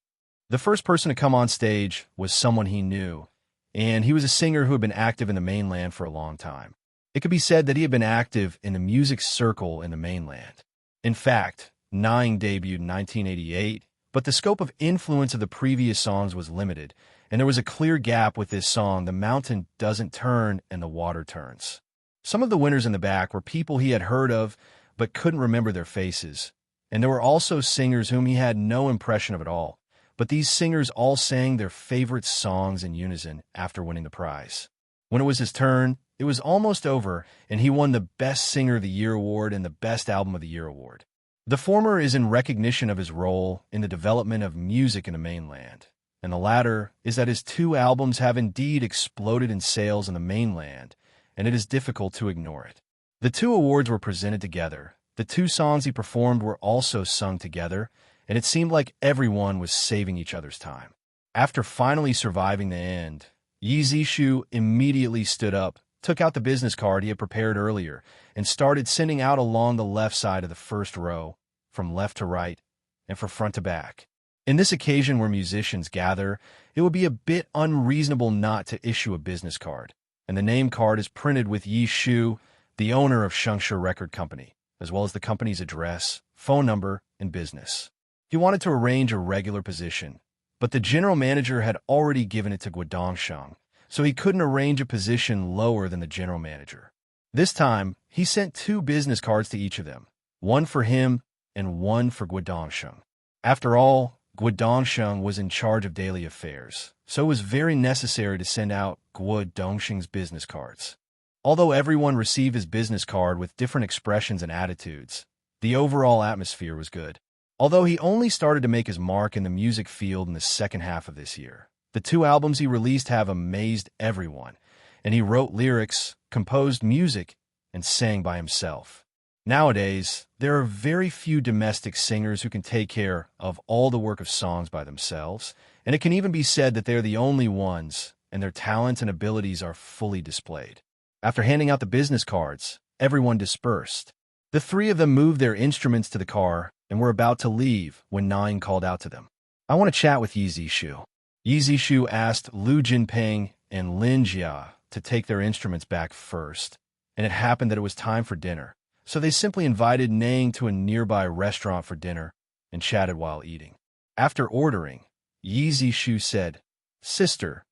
The first person to come on stage was someone he knew, and he was a singer who had been active in the mainland for a long time. It could be said that he had been active in the music circle in the mainland. In fact, Na debuted in 1988, but the scope of influence of the previous songs was limited, and there was a clear gap with this song, "The Mountain Doesn't Turn and the Water Turns." Some of the winners in the back were people he had heard of but couldn't remember their faces, and there were also singers whom he had no impression of at all. But these singers all sang their favorite songs in unison after winning the prize. When it was his turn, It was almost over, and he won the Best Singer of the Year award and the Best Album of the Year award. The former is in recognition of his role in the development of music in the mainland, and the latter is that his two albums have indeed exploded in sales in the mainland, and it is difficult to ignore it. The two awards were presented together. The two songs he performed were also sung together, and it seemed like everyone was saving each other's time. After finally surviving the end, Yi Zishu immediately stood up, took out the business card he had prepared earlier, and started sending out along the left side of the first row, from left to right, and from front to back. In this occasion where musicians gather, it would be a bit unreasonable not to issue a business card, and the name card is printed with Yi Shu, the owner of Shengshe Record Company, as well as the company's address, phone number, and business. He wanted to arrange a regular position, but the general manager had already given it to Guodongsheng, so he couldn't arrange a position lower than the general manager. This time, he sent two business cards to each of them, one for him and one for Guodongsheng. After all, Guodongsheng was in charge of daily affairs, so it was very necessary to send out Guodongsheng's business cards. Although everyone received his business card with different expressions and attitudes, the overall atmosphere was good. Although he only started to make his mark in the music field in the second half of this year, the two albums he released have amazed everyone, and he wrote lyrics, composed music, and sang by himself. Nowadays, there are very few domestic singers who can take care of all the work of songs by themselves, and it can even be said that they're the only ones, and their talents and abilities are fully displayed. After handing out the business cards, everyone dispersed. The three of them moved their instruments to the car and were about to leave when Nine called out to them. "I want to chat with Yi Zishu." Yi Zishu asked Lu Jinping and Lin Jia to take their instruments back first, and it happened that it was time for dinner, so they simply invited Nang to a nearby restaurant for dinner and chatted while eating. After ordering, Yi Zishu said, "Sister,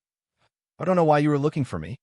I don't know why you were looking for me.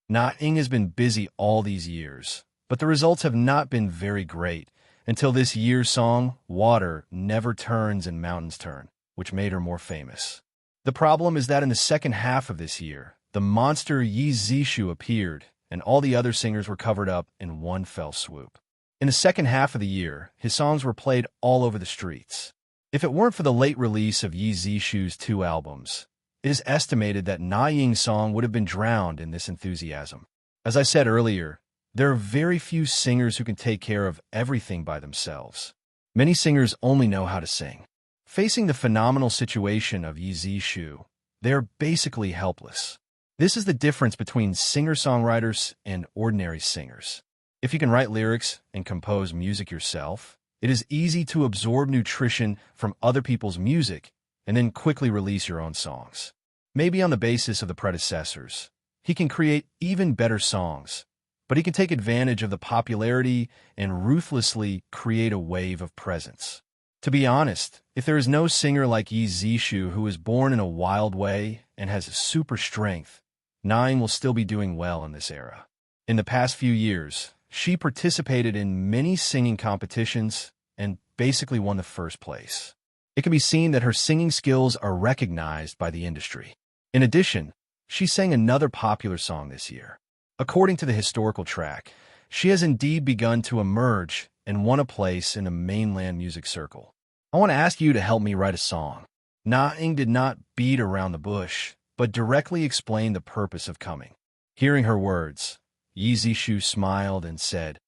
Na-ing has been busy all these years, but the results have not been very great until this year's song, Water Never Turns and Mountains Turn, which made her more famous. The problem is that in the second half of this year, the monster Yi Zishu appeared, and all the other singers were covered up in one fell swoop. In the second half of the year, his songs were played all over the streets. If it weren't for the late release of Yi Zishu's two albums, it is estimated that Na Ying's song would have been drowned in this enthusiasm. As I said earlier, there are very few singers who can take care of everything by themselves. Many singers only know how to sing. Facing the phenomenal situation of Yi Zishu, they are basically helpless. This is the difference between singer-songwriters and ordinary singers. If you can write lyrics and compose music yourself, it is easy to absorb nutrition from other people's music and then quickly release your own songs. Maybe on the basis of the predecessors, he can create even better songs, but he can take advantage of the popularity and ruthlessly create a wave of presence. To be honest, if there is no singer like Yi Zishu who is born in a wild way and has super strength, Nine will still be doing well in this era. In the past few years, she participated in many singing competitions and basically won the first place. It can be seen that her singing skills are recognized by the industry. In addition, she sang another popular song this year. According to the historical track, she has indeed begun to emerge and won a place in the mainland music circle. I want to ask you to help me write a song. Na-ing did not beat around the bush, but directly explained the purpose of coming. Hearing her words, Yi Zishu smiled and said,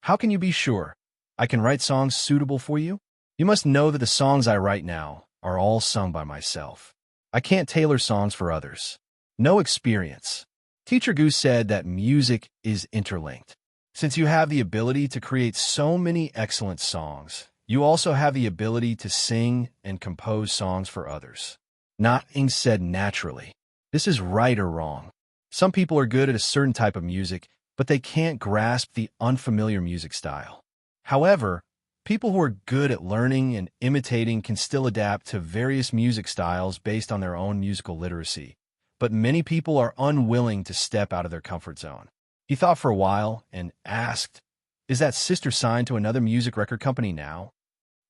"How can you be sure I can write songs suitable for you? You must know that the songs I write now are all sung by myself. I can't tailor songs for others. No experience." Teacher Gu said that music is interlinked. Since you have the ability to create so many excellent songs, you also have the ability to sing and compose songs for others. Na-ing said naturally, "This is right or wrong. Some people are good at a certain type of music, but they can't grasp the unfamiliar music style. However, people who are good at learning and imitating can still adapt to various music styles based on their own musical literacy, but many people are unwilling to step out of their comfort zone." He thought for a while and asked, "Is that sister signed to another music record company now?"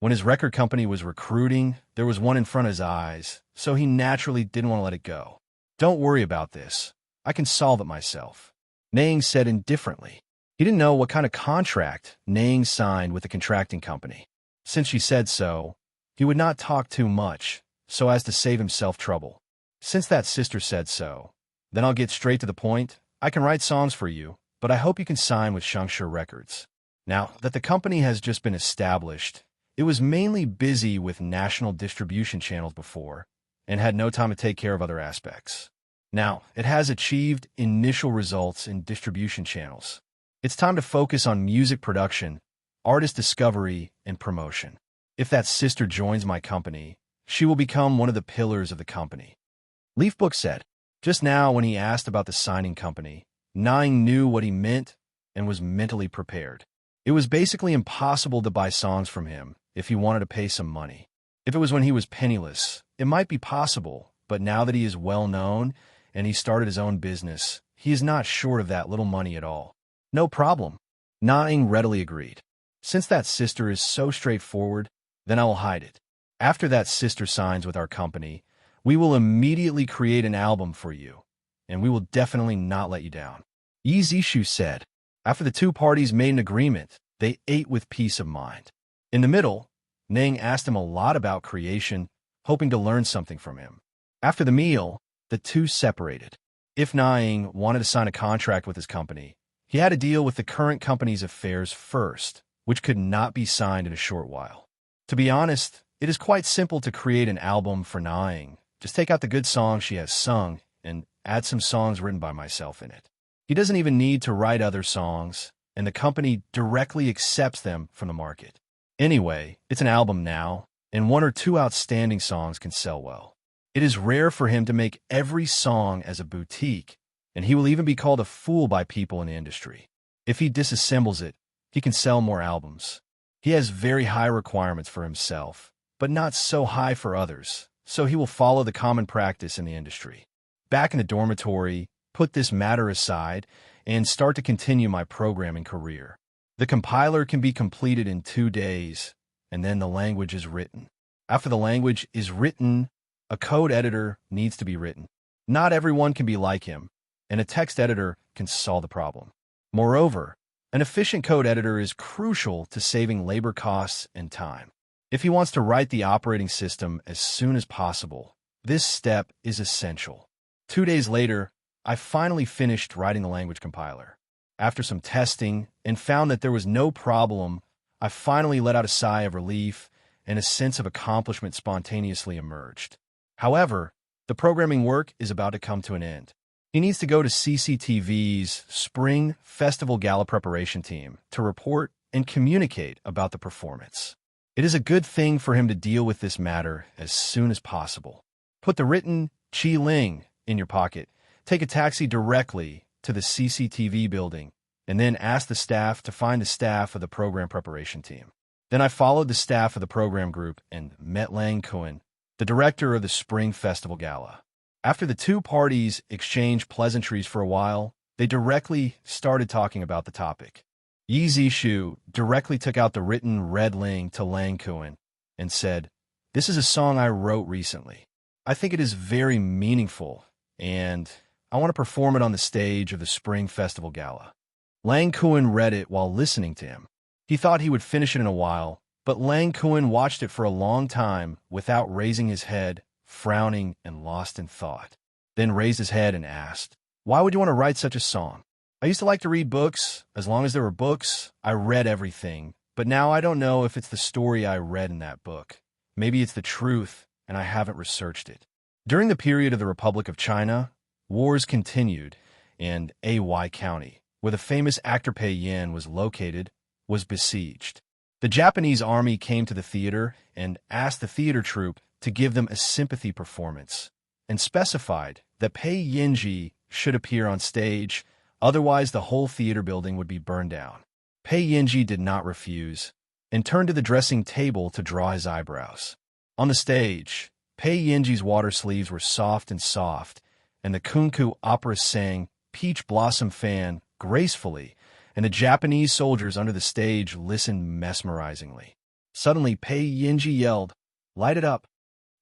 When his record company was recruiting, there was one in front of his eyes, so he naturally didn't want to let it go. "Don't worry about this. I can solve it myself." Nang said indifferently. He didn't know what kind of contract Nang signed with the contracting company. Since she said so, he would not talk too much, so as to save himself trouble. Since that sister said so, then I'll get straight to the point. I can write songs for you, but I hope you can sign with Shangsha Records. Now that the company has just been established, it was mainly busy with national distribution channels before, and had no time to take care of other aspects. Now, it has achieved initial results in distribution channels. It's time to focus on music production, artist discovery, and promotion. If that sister joins my company, she will become one of the pillars of the company. Leafbook said. Just now when he asked about the signing company, Nine knew what he meant and was mentally prepared. It was basically impossible to buy songs from him if he wanted to pay some money. If it was when he was penniless, it might be possible, but now that he is well known and he started his own business, he is not short of that little money at all. No problem. Nine readily agreed. Since that sister is so straightforward, then I will hide it. After that sister signs with our company, we will immediately create an album for you, and we will definitely not let you down. Yi Zishu said. After the two parties made an agreement, they ate with peace of mind. In the middle, Nang asked him a lot about creation, hoping to learn something from him. After the meal, the two separated. If Nang wanted to sign a contract with his company, he had to deal with the current company's affairs first, which could not be signed in a short while. To be honest, it is quite simple to create an album for Nang. Just take out the good songs she has sung and add some songs written by myself in it. He doesn't even need to write other songs, and the company directly accepts them from the market. Anyway, it's an album now, and one or two outstanding songs can sell well. It is rare for him to make every song as a boutique, and he will even be called a fool by people in the industry. If he disassembles it, he can sell more albums. He has very high requirements for himself, but not so high for others, so he will follow the common practice in the industry. Back in the dormitory, put this matter aside and start to continue my programming career. The compiler can be completed in 2 days, and then the language is written. After the language is written, a code editor needs to be written. Not everyone can be like him, and a text editor can solve the problem. Moreover, an efficient code editor is crucial to saving labor costs and time. If he wants to write the operating system as soon as possible, this step is essential. 2 days later, I finally finished writing the language compiler. After some testing and found that there was no problem, I finally let out a sigh of relief, and a sense of accomplishment spontaneously emerged. However, the programming work is about to come to an end. He needs to go to CCTV's Spring Festival Gala preparation team to report and communicate about the performance. It is a good thing for him to deal with this matter as soon as possible. Put the written Qi Ling in your pocket, take a taxi directly to the CCTV building, and then ask the staff to find the staff of the program preparation team. Then I followed the staff of the program group and met Lang Kuan, the director of the Spring Festival Gala. After the two parties exchanged pleasantries for a while, they directly started talking about the topic. Yi Zishu directly took out the written Red Ling to Lang Kuan and said, "This is a song I wrote recently. I think it is very meaningful, and I want to perform it on the stage of the Spring Festival Gala." Lang Kuan read it while listening to him. He thought he would finish it in a while, but Lang Kuan watched it for a long time without raising his head, frowning and lost in thought. Then raised his head and asked, "Why would you want to write such a song?" "I used to like to read books. As long as there were books, I read everything. But now I don't know if it's the story I read in that book. Maybe it's the truth, and I haven't researched it." During the period of the Republic of China, wars continued, and AY County, where the famous actor Pei Yin was located, was besieged. The Japanese army came to the theater and asked the theater troupe to give them a sympathy performance, and specified that Pei Yinji should appear on stage, otherwise the whole theater building would be burned down. Pei Yinji did not refuse, and turned to the dressing table to draw his eyebrows. On the stage, Pei Yinji's water sleeves were soft, and the kunku opera sang Peach Blossom Fan gracefully, and the Japanese soldiers under the stage listened mesmerizingly. Suddenly, Pei Yinji yelled, "Light it up!"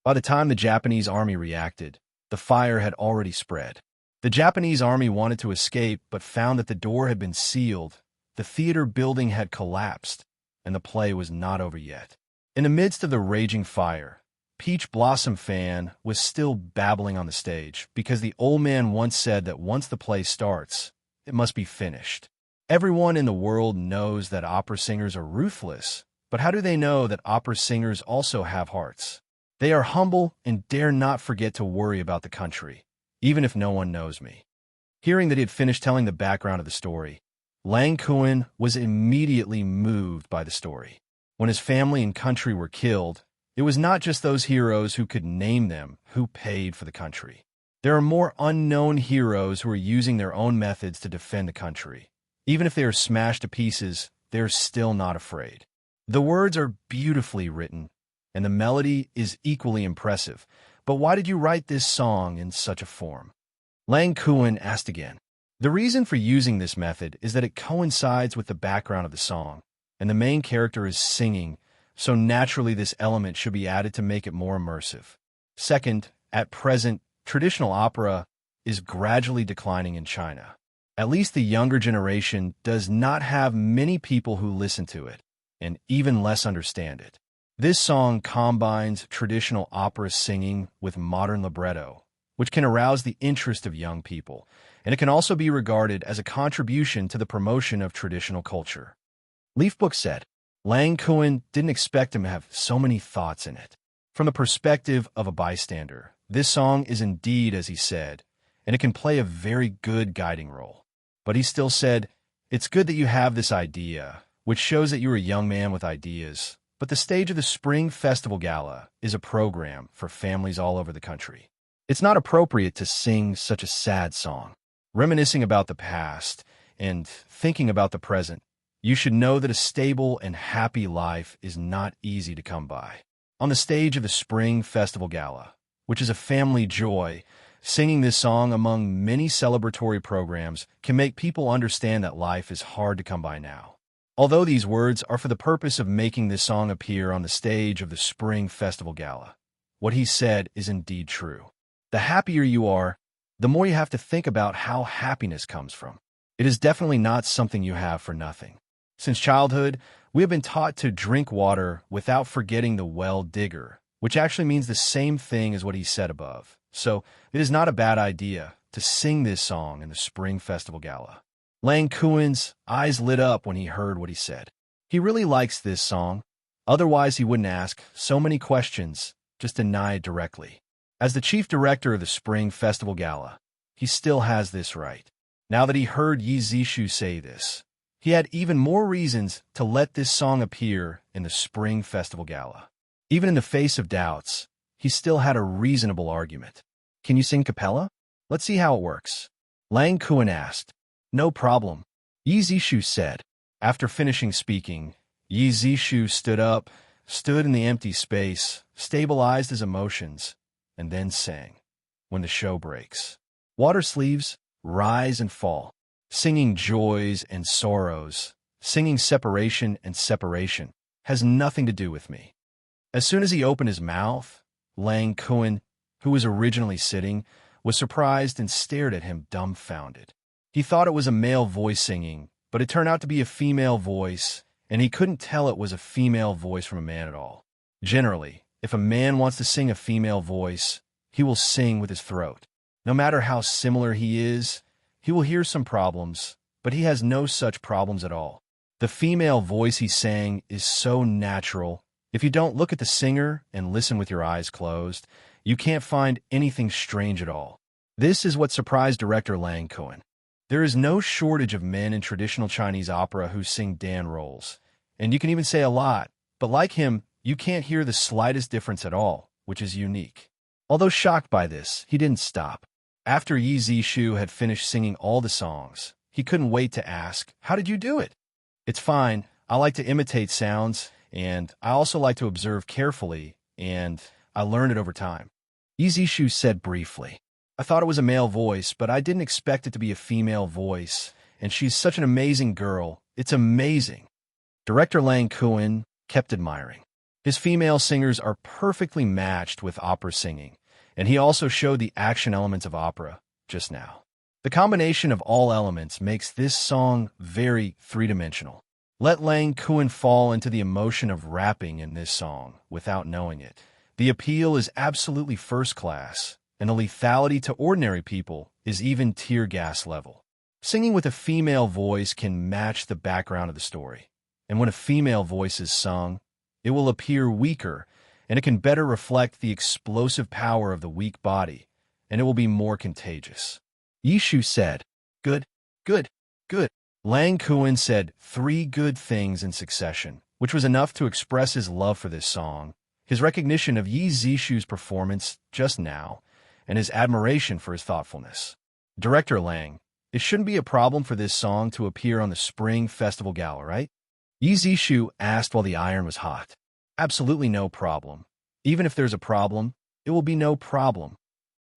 By the time the Japanese army reacted, the fire had already spread. The Japanese army wanted to escape but found that the door had been sealed, the theater building had collapsed, and the play was not over yet. In the midst of the raging fire, Peach Blossom Fan was still babbling on the stage because the old man once said that once the play starts, it must be finished. Everyone in the world knows that opera singers are ruthless, but how do they know that opera singers also have hearts? They are humble and dare not forget to worry about the country, even if no one knows me. Hearing that he had finished telling the background of the story, Lang Kuan was immediately moved by the story. When his family and country were killed, it was not just those heroes who could name them who paid for the country. There are more unknown heroes who are using their own methods to defend the country. Even if they are smashed to pieces, they are still not afraid. The words are beautifully written, and the melody is equally impressive. But why did you write this song in such a form? Lang Kuan asked again. The reason for using this method is that it coincides with the background of the song, and the main character is singing, so naturally this element should be added to make it more immersive. Second, at present, traditional opera is gradually declining in China. At least the younger generation does not have many people who listen to it, and even less understand it. This song combines traditional opera singing with modern libretto, which can arouse the interest of young people, and it can also be regarded as a contribution to the promotion of traditional culture. Leafbook said, Lang Kuan didn't expect him to have so many thoughts in it. From the perspective of a bystander, this song is indeed as he said, and it can play a very good guiding role. But he still said, it's good that you have this idea, which shows that you're a young man with ideas, but the stage of the Spring Festival Gala is a program for families all over the country. It's not appropriate to sing such a sad song. Reminiscing about the past and thinking about the present, you should know that a stable and happy life is not easy to come by. On the stage of the Spring Festival Gala, which is a family joy, singing this song among many celebratory programs can make people understand that life is hard to come by now. Although these words are for the purpose of making this song appear on the stage of the Spring Festival Gala, what he said is indeed true. The happier you are, the more you have to think about how happiness comes from. It is definitely not something you have for nothing. Since childhood, we have been taught to drink water without forgetting the well digger, which actually means the same thing as what he said above. So it is not a bad idea to sing this song in the Spring Festival Gala. Lang Kuan's eyes lit up when he heard what he said. He really likes this song. Otherwise, he wouldn't ask so many questions, just deny it directly. As the chief director of the Spring Festival Gala, he still has this right. Now that he heard Yi Zishu say this, he had even more reasons to let this song appear in the Spring Festival Gala. Even in the face of doubts, he still had a reasonable argument. Can you sing cappella? Let's see how it works. Lang Kuan asked. No problem, Yi Zishu said. After finishing speaking, Yi Zishu stood up, stood in the empty space, stabilized his emotions, and then sang. When the show breaks, water sleeves rise and fall, singing joys and sorrows, singing separation and separation, has nothing to do with me. As soon as he opened his mouth, Lang Kuan, who was originally sitting, was surprised and stared at him dumbfounded. He thought it was a male voice singing, but it turned out to be a female voice, and he couldn't tell it was a female voice from a man at all. Generally, if a man wants to sing a female voice, he will sing with his throat. No matter how similar he is, he will hear some problems, but he has no such problems at all. The female voice he sang is so natural. If you don't look at the singer and listen with your eyes closed, you can't find anything strange at all. This is what surprised director Lang Kuan. There is no shortage of men in traditional Chinese opera who sing Dan roles, and you can even say a lot, but like him, you can't hear the slightest difference at all, which is unique. Although shocked by this, he didn't stop. After Yi Zishu had finished singing all the songs, he couldn't wait to ask, "How did you do it?" It's fine. I like to imitate sounds, and I also like to observe carefully, and I learned it over time. Yi Zishu said briefly. I thought it was a male voice, but I didn't expect it to be a female voice, and she's such an amazing girl. It's amazing. Director Lang Kuan kept admiring. His female singers are perfectly matched with opera singing, and he also showed the action elements of opera just now. The combination of all elements makes this song very three-dimensional. Let Lang Kuan fall into the emotion of rapping in this song without knowing it. The appeal is absolutely first class, and the lethality to ordinary people is even tear gas level. Singing with a female voice can match the background of the story, and when a female voice is sung, it will appear weaker, and it can better reflect the explosive power of the weak body, and it will be more contagious. Yishu said, "Good, good, good." Lang Kuan said 3 good things in succession, which was enough to express his love for this song, his recognition of Yi Zishu's performance just now, and his admiration for his thoughtfulness. Director Lang, it shouldn't be a problem for this song to appear on the Spring Festival Gala, right? Yi Zishu asked while the iron was hot. Absolutely no problem. Even if there's a problem, it will be no problem.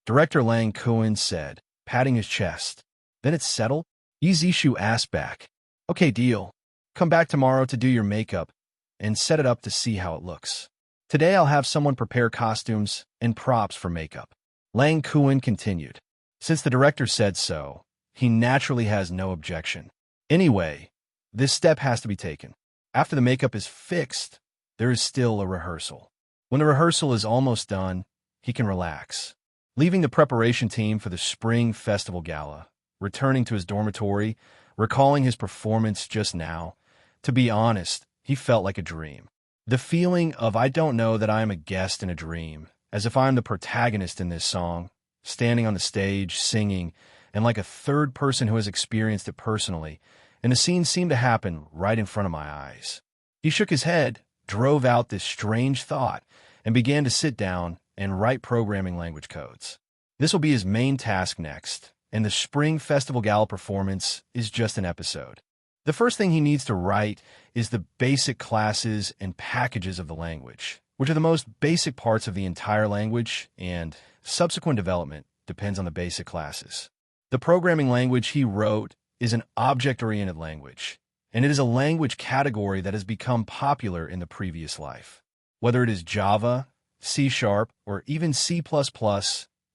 Director Lang Kuan said, patting his chest. Then it's settled? Yi Zishu asked back. Okay, deal. Come back tomorrow to do your makeup and set it up to see how it looks. Today I'll have someone prepare costumes and props for makeup. Lang Kuan continued. Since the director said so, he naturally has no objection. Anyway, this step has to be taken. After the makeup is fixed, there is still a rehearsal. When the rehearsal is almost done, he can relax. Leaving the preparation team for the Spring Festival Gala, returning to his dormitory, recalling his performance just now, to be honest, he felt like a dream. The feeling of I don't know that I am a guest in a dream, as if I am the protagonist in this song, standing on the stage, singing, and like a third person who has experienced it personally, and the scene seemed to happen right in front of my eyes. He shook his head, drove out this strange thought, and began to sit down and write programming language codes. This will be his main task next, and the Spring Festival Gala performance is just an episode. The first thing he needs to write is the basic classes and packages of the language, which are the most basic parts of the entire language, and subsequent development depends on the basic classes. The programming language he wrote is an object-oriented language, and it is a language category that has become popular in the previous life. Whether it is Java, C#, or even C++,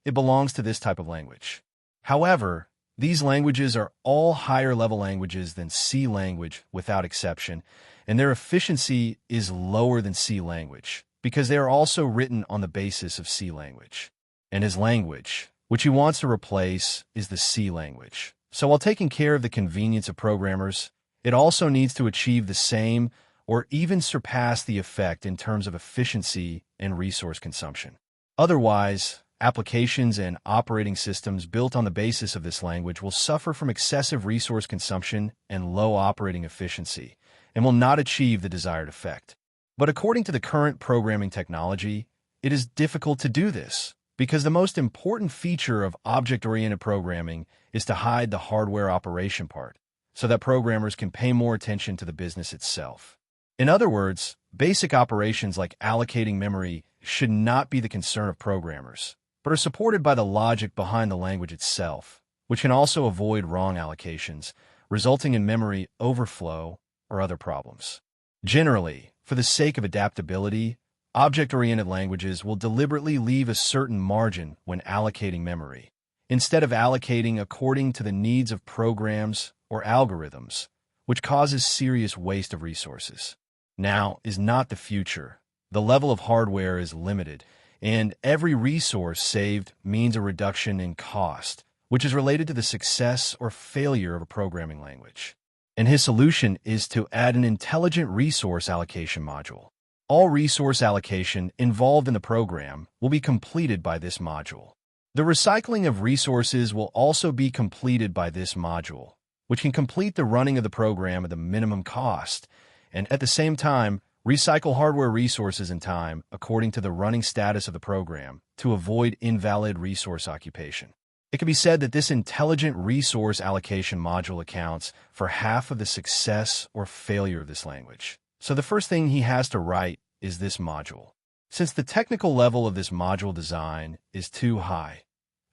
it belongs to this type of language. However, these languages are all higher-level languages than C language without exception, and their efficiency is lower than C language because they are also written on the basis of C language. And his language, which he wants to replace, is the C language. So while taking care of the convenience of programmers, it also needs to achieve the same or even surpass the effect in terms of efficiency and resource consumption. Otherwise, applications and operating systems built on the basis of this language will suffer from excessive resource consumption and low operating efficiency, and will not achieve the desired effect. But according to the current programming technology, it is difficult to do this, because the most important feature of object-oriented programming is to hide the hardware operation part, so that programmers can pay more attention to the business itself. In other words, basic operations like allocating memory should not be the concern of programmers, but are supported by the logic behind the language itself, which can also avoid wrong allocations, resulting in memory overflow or other problems. Generally, for the sake of adaptability, object-oriented languages will deliberately leave a certain margin when allocating memory, instead of allocating according to the needs of programs or algorithms, which causes serious waste of resources. Now is not the future. The level of hardware is limited, and every resource saved means a reduction in cost, which is related to the success or failure of a programming language. And his solution is to add an intelligent resource allocation module. All resource allocation involved in the program will be completed by this module. The recycling of resources will also be completed by this module, which can complete the running of the program at the minimum cost, and at the same time, recycle hardware resources in time according to the running status of the program to avoid invalid resource occupation. It can be said that this intelligent resource allocation module accounts for half of the success or failure of this language. So the first thing he has to write is this module. Since the technical level of this module design is too high,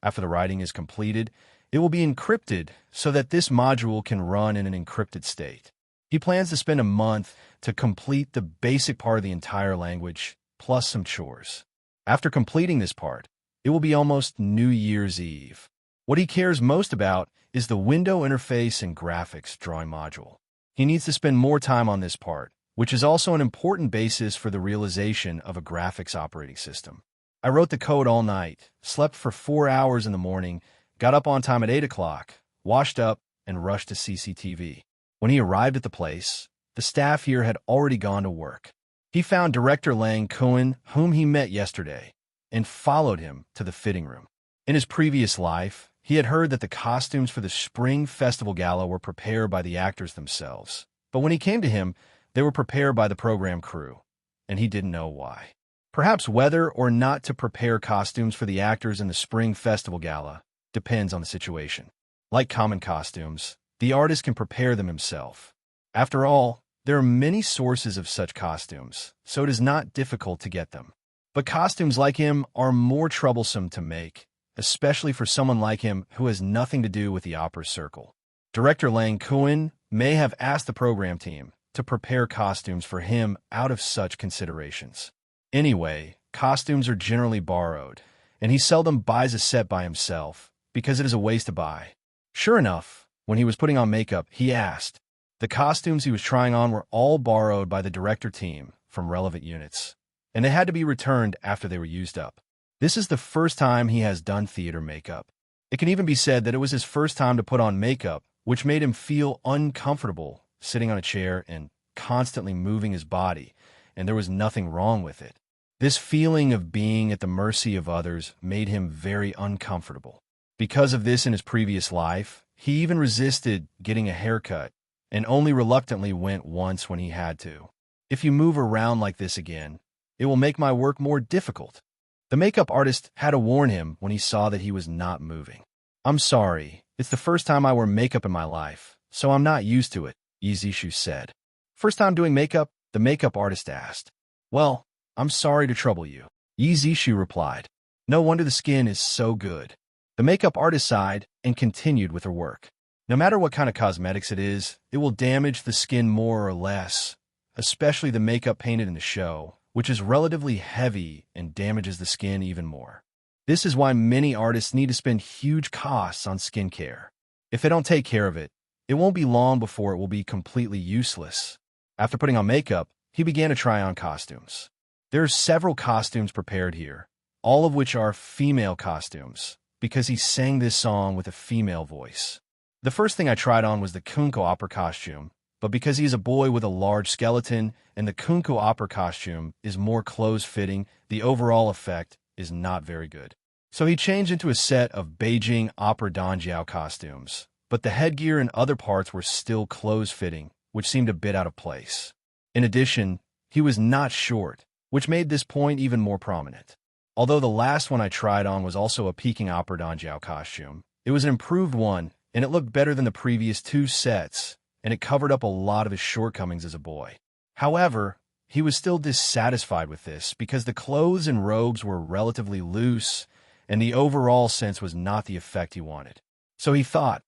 after the writing is completed, it will be encrypted so that this module can run in an encrypted state. He plans to spend a month to complete the basic part of the entire language, plus some chores. After completing this part, it will be almost New Year's Eve. What he cares most about is the window interface and graphics drawing module. He needs to spend more time on this part, which is also an important basis for the realization of a graphics operating system. I wrote the code all night, slept for 4 hours in the morning, got up on time at 8 o'clock, washed up, and rushed to CCTV. When he arrived at the place, the staff here had already gone to work. He found director Lang Cohen, whom he met yesterday, and followed him to the fitting room. In his previous life, he had heard that the costumes for the Spring Festival Gala were prepared by the actors themselves. But when he came to him, they were prepared by the program crew, and he didn't know why. Perhaps whether or not to prepare costumes for the actors in the Spring Festival Gala depends on the situation. Like common costumes, the artist can prepare them himself. After all, there are many sources of such costumes, so it is not difficult to get them. But costumes like him are more troublesome to make, especially for someone like him who has nothing to do with the opera circle. Director Lang Cohen may have asked the program team to prepare costumes for him out of such considerations. Anyway, costumes are generally borrowed, and he seldom buys a set by himself because it is a waste to buy. Sure enough, when he was putting on makeup, he asked. The costumes he was trying on were all borrowed by the director team from relevant units, and they had to be returned after they were used up. This is the first time he has done theater makeup. It can even be said that it was his first time to put on makeup, which made him feel uncomfortable sitting on a chair and constantly moving his body, and there was nothing wrong with it. This feeling of being at the mercy of others made him very uncomfortable. Because of this in his previous life, he even resisted getting a haircut and only reluctantly went once when he had to. If you move around like this again, it will make my work more difficult. The makeup artist had to warn him when he saw that he was not moving. I'm sorry, it's the first time I wear makeup in my life, so I'm not used to it, Yizishu said. First time doing makeup? The makeup artist asked. Well, I'm sorry to trouble you, Yizishu replied. No wonder the skin is so good. The makeup artist sighed and continued with her work. No matter what kind of cosmetics it is, it will damage the skin more or less, especially the makeup painted in the show, which is relatively heavy and damages the skin even more. This is why many artists need to spend huge costs on skincare. If they don't take care of it, it won't be long before it will be completely useless. After putting on makeup, he began to try on costumes. There are several costumes prepared here, all of which are female costumes, because he sang this song with a female voice. The first thing I tried on was the Kunko opera costume, but because he is a boy with a large skeleton and the Kunko opera costume is more close-fitting, the overall effect is not very good. So he changed into a set of Beijing opera danjiao costumes, but the headgear and other parts were still close-fitting, which seemed a bit out of place. In addition, he was not short, which made this point even more prominent. Although the last one I tried on was also a Peking opera danjiao costume, it was an improved one, and it looked better than the previous 2 sets, and it covered up a lot of his shortcomings as a boy. However, he was still dissatisfied with this because the clothes and robes were relatively loose, and the overall sense was not the effect he wanted. So he thought,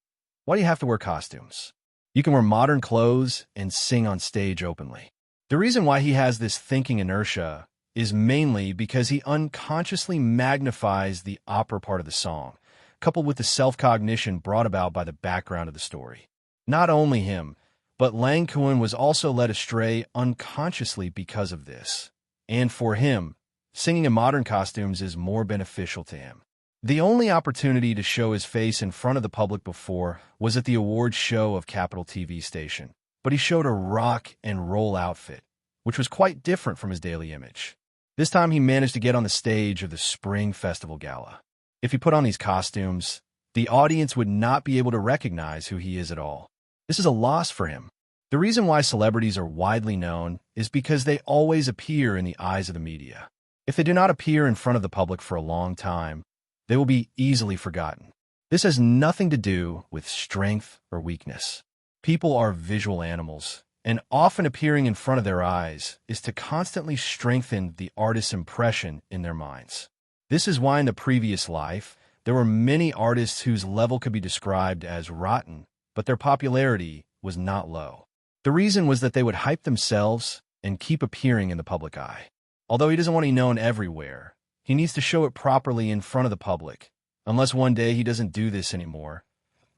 why do you have to wear costumes? You can wear modern clothes and sing on stage openly. The reason why he has this thinking inertia is mainly because he unconsciously magnifies the opera part of the song, coupled with the self-cognition brought about by the background of the story. Not only him, but Lang Cohen was also led astray unconsciously because of this. And for him, singing in modern costumes is more beneficial to him. The only opportunity to show his face in front of the public before was at the awards show of Capital TV station, but he showed a rock and roll outfit, which was quite different from his daily image. This time he managed to get on the stage of the Spring Festival Gala. If he put on these costumes, the audience would not be able to recognize who he is at all. This is a loss for him. The reason why celebrities are widely known is because they always appear in the eyes of the media. If they do not appear in front of the public for a long time, they will be easily forgotten. This has nothing to do with strength or weakness. People are visual animals, and often appearing in front of their eyes is to constantly strengthen the artist's impression in their minds. This is why in the previous life, there were many artists whose level could be described as rotten, but their popularity was not low. The reason was that they would hype themselves and keep appearing in the public eye. Although he doesn't want to be known everywhere, he needs to show it properly in front of the public, Unless one day he doesn't do this anymore.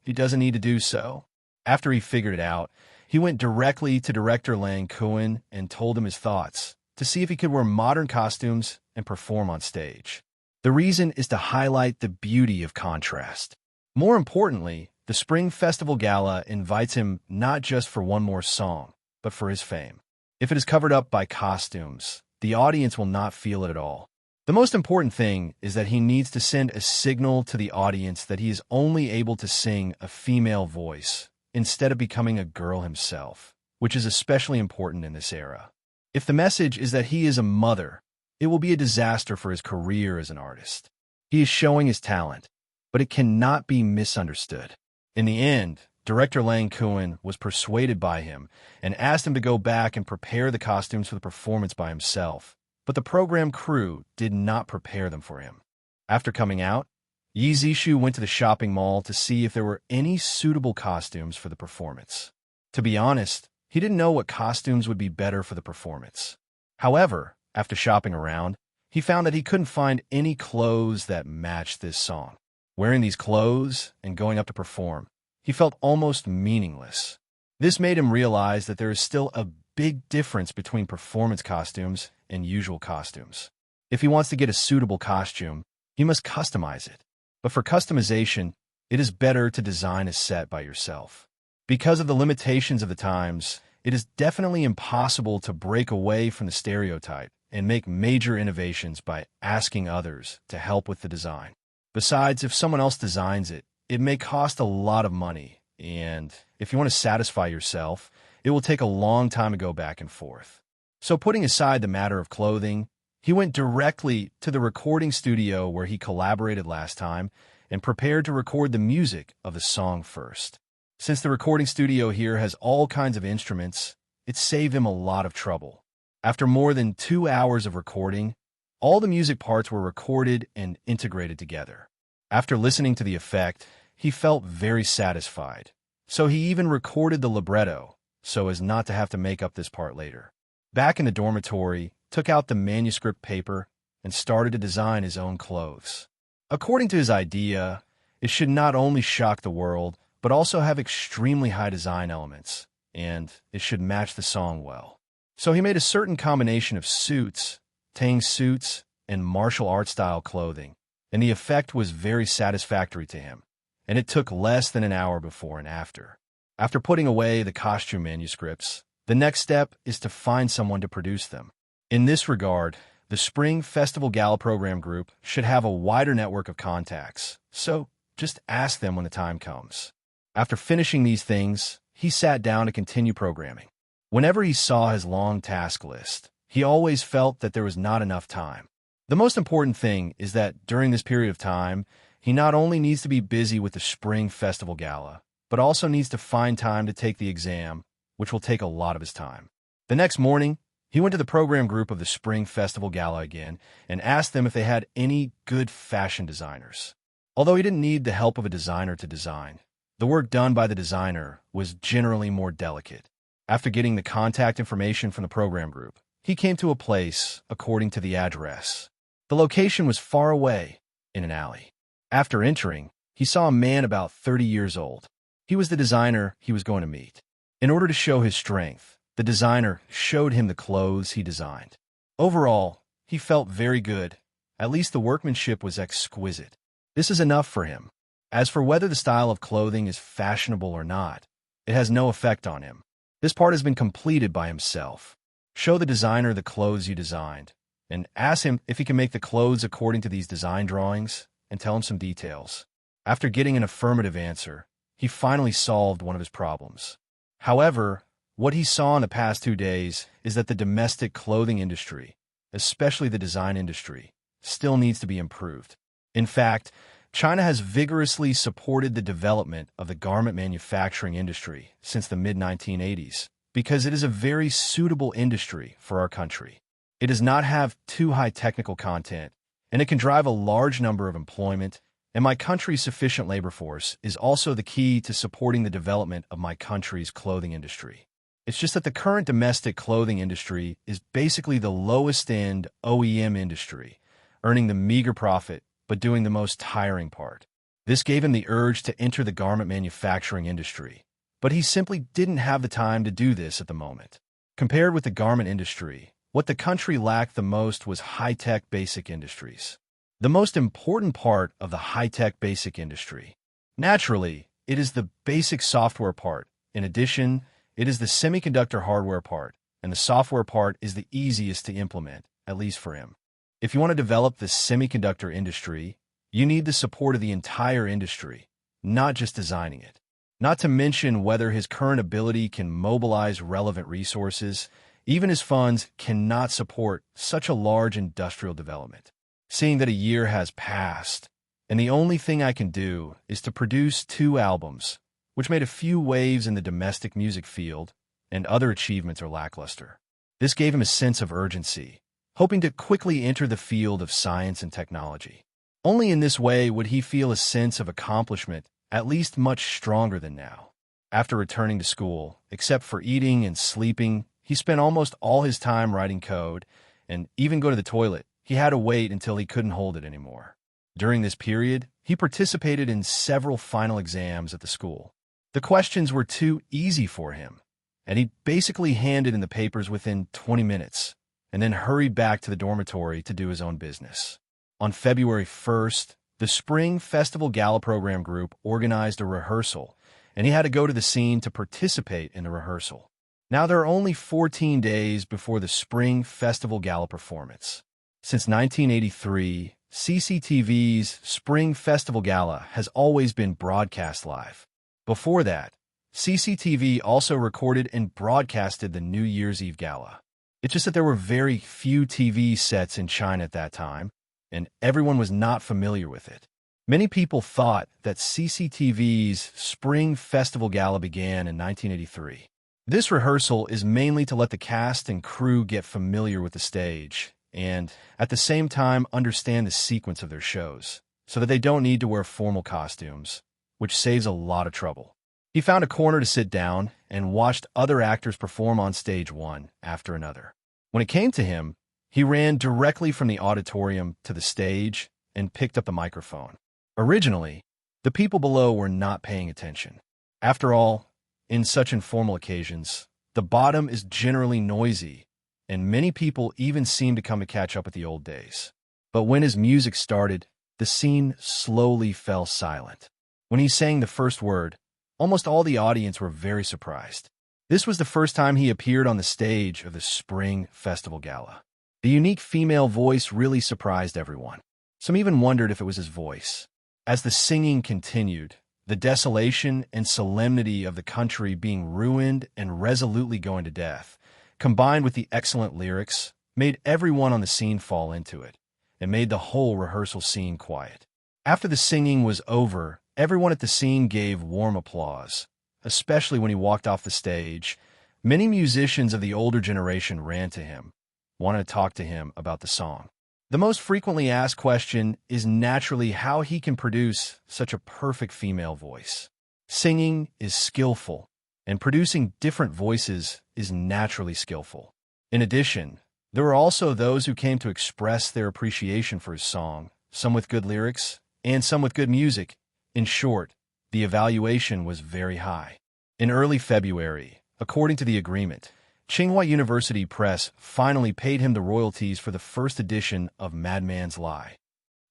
He doesn't need to do so. After he figured it out, he went directly to director Lang Kuan and told him his thoughts to see if he could wear modern costumes and perform on stage. The reason is to highlight the beauty of contrast. More importantly, the Spring Festival Gala invites him not just for one more song, but for his fame. If it is covered up by costumes, the audience will not feel it at all. The most important thing is that he needs to send a signal to the audience that he is only able to sing a female voice instead of becoming a girl himself, which is especially important in this era. If the message is that he is a mother, it will be a disaster for his career as an artist. He is showing his talent, but it cannot be misunderstood. In the end, director Lang Kuan was persuaded by him and asked him to go back and prepare the costumes for the performance by himself, but the program crew did not prepare them for him. After coming out, Yi Zishu went to the shopping mall to see if there were any suitable costumes for the performance. To be honest, he didn't know what costumes would be better for the performance. However, after shopping around, he found that he couldn't find any clothes that matched this song. Wearing these clothes and going up to perform, he felt almost meaningless. This made him realize that there is still a big difference between performance costumes and usual costumes. If he wants to get a suitable costume, he must customize it. But for customization, it is better to design a set by yourself. Because of the limitations of the times, it is definitely impossible to break away from the stereotype and make major innovations by asking others to help with the design. Besides, if someone else designs it, it may cost a lot of money, and if you want to satisfy yourself, it will take a long time to go back and forth. So putting aside the matter of clothing, he went directly to the recording studio where he collaborated last time and prepared to record the music of the song first. Since the recording studio here has all kinds of instruments, it saved him a lot of trouble. After more than 2 hours of recording, all the music parts were recorded and integrated together. After listening to the effect, he felt very satisfied. So he even recorded the libretto, so as not to have to make up this part later. Back in the dormitory, took out the manuscript paper and started to design his own clothes. According to his idea, it should not only shock the world, but also have extremely high design elements, and it should match the song well. So he made a certain combination of suits, Tang suits, and martial art style clothing, and the effect was very satisfactory to him, and it took less than an hour before and after. After putting away the costume manuscripts, the next step is to find someone to produce them. In this regard, the Spring Festival Gala Program Group should have a wider network of contacts, so just ask them when the time comes. After finishing these things, he sat down to continue programming. Whenever he saw his long task list, he always felt that there was not enough time. The most important thing is that during this period of time, he not only needs to be busy with the Spring Festival Gala, but also needs to find time to take the exam, which will take a lot of his time. The next morning, he went to the program group of the Spring Festival Gala again and asked them if they had any good fashion designers. Although he didn't need the help of a designer to design, the work done by the designer was generally more delicate. After getting the contact information from the program group, he came to a place according to the address. The location was far away, in an alley. After entering, he saw a man about 30 years old. He was the designer he was going to meet. In order to show his strength, the designer showed him the clothes he designed. Overall, he felt very good. At least the workmanship was exquisite. This is enough for him. As for whether the style of clothing is fashionable or not, it has no effect on him. This part has been completed by himself. Show the designer the clothes you designed, and ask him if he can make the clothes according to these design drawings, and tell him some details. After getting an affirmative answer, he finally solved one of his problems. However, what he saw in the past 2 days is that the domestic clothing industry, especially the design industry, still needs to be improved. In fact, China has vigorously supported the development of the garment manufacturing industry since the mid-1980s because it is a very suitable industry for our country. It does not have too high technical content, and it can drive a large number of employment, and my country's sufficient labor force is also the key to supporting the development of my country's clothing industry. It's just that the current domestic clothing industry is basically the lowest-end OEM industry, earning the meager profit, but doing the most tiring part. This gave him the urge to enter the garment manufacturing industry, but he simply didn't have the time to do this at the moment. Compared with the garment industry, what the country lacked the most was high-tech basic industries. The most important part of the high-tech basic industry. Naturally, it is the basic software part. In addition, it is the semiconductor hardware part, and the software part is the easiest to implement, at least for him. If you want to develop the semiconductor industry, you need the support of the entire industry, not just designing it. Not to mention whether his current ability can mobilize relevant resources, even his funds cannot support such a large industrial development. Seeing that a year has passed, and the only thing I can do is to produce 2 albums, which made a few waves in the domestic music field, and other achievements are lackluster. This gave him a sense of urgency, hoping to quickly enter the field of science and technology. Only in this way would he feel a sense of accomplishment, at least much stronger than now. After returning to school, except for eating and sleeping, he spent almost all his time writing code, and even go to the toilet, he had to wait until he couldn't hold it anymore. During this period, he participated in several final exams at the school. The questions were too easy for him, and he basically handed in the papers within 20 minutes, and then hurried back to the dormitory to do his own business. On February 1st, the Spring Festival Gala Program Group organized a rehearsal, and he had to go to the scene to participate in the rehearsal. Now there are only 14 days before the Spring Festival Gala performance. Since 1983, CCTV's Spring Festival Gala has always been broadcast live. Before that, CCTV also recorded and broadcasted the New Year's Eve Gala. It's just that there were very few TV sets in China at that time, and everyone was not familiar with it. Many people thought that CCTV's Spring Festival Gala began in 1983. This rehearsal is mainly to let the cast and crew get familiar with the stage and, at the same time, understand the sequence of their shows, so that they don't need to wear formal costumes, which saves a lot of trouble. He found a corner to sit down and watched other actors perform on stage one after another. When it came to him, he ran directly from the auditorium to the stage and picked up the microphone. Originally, the people below were not paying attention. After all, in such informal occasions, the bottom is generally noisy, and many people even seem to come to catch up with the old days. But when his music started, the scene slowly fell silent. When he sang the first word, almost all the audience were very surprised. This was the first time he appeared on the stage of the Spring Festival Gala. The unique female voice really surprised everyone. Some even wondered if it was his voice. As the singing continued, the desolation and solemnity of the country being ruined and resolutely going to death, combined with the excellent lyrics, made everyone on the scene fall into it, and made the whole rehearsal scene quiet. After the singing was over, everyone at the scene gave warm applause, especially when he walked off the stage. Many musicians of the older generation ran to him, wanted to talk to him about the song. The most frequently asked question is naturally how he can produce such a perfect female voice. Singing is skillful, and producing different voices is naturally skillful. In addition, there were also those who came to express their appreciation for his song, some with good lyrics, and some with good music. In short, the evaluation was very high. In early February, according to the agreement, Tsinghua University Press finally paid him the royalties for the first edition of Madman's Lie.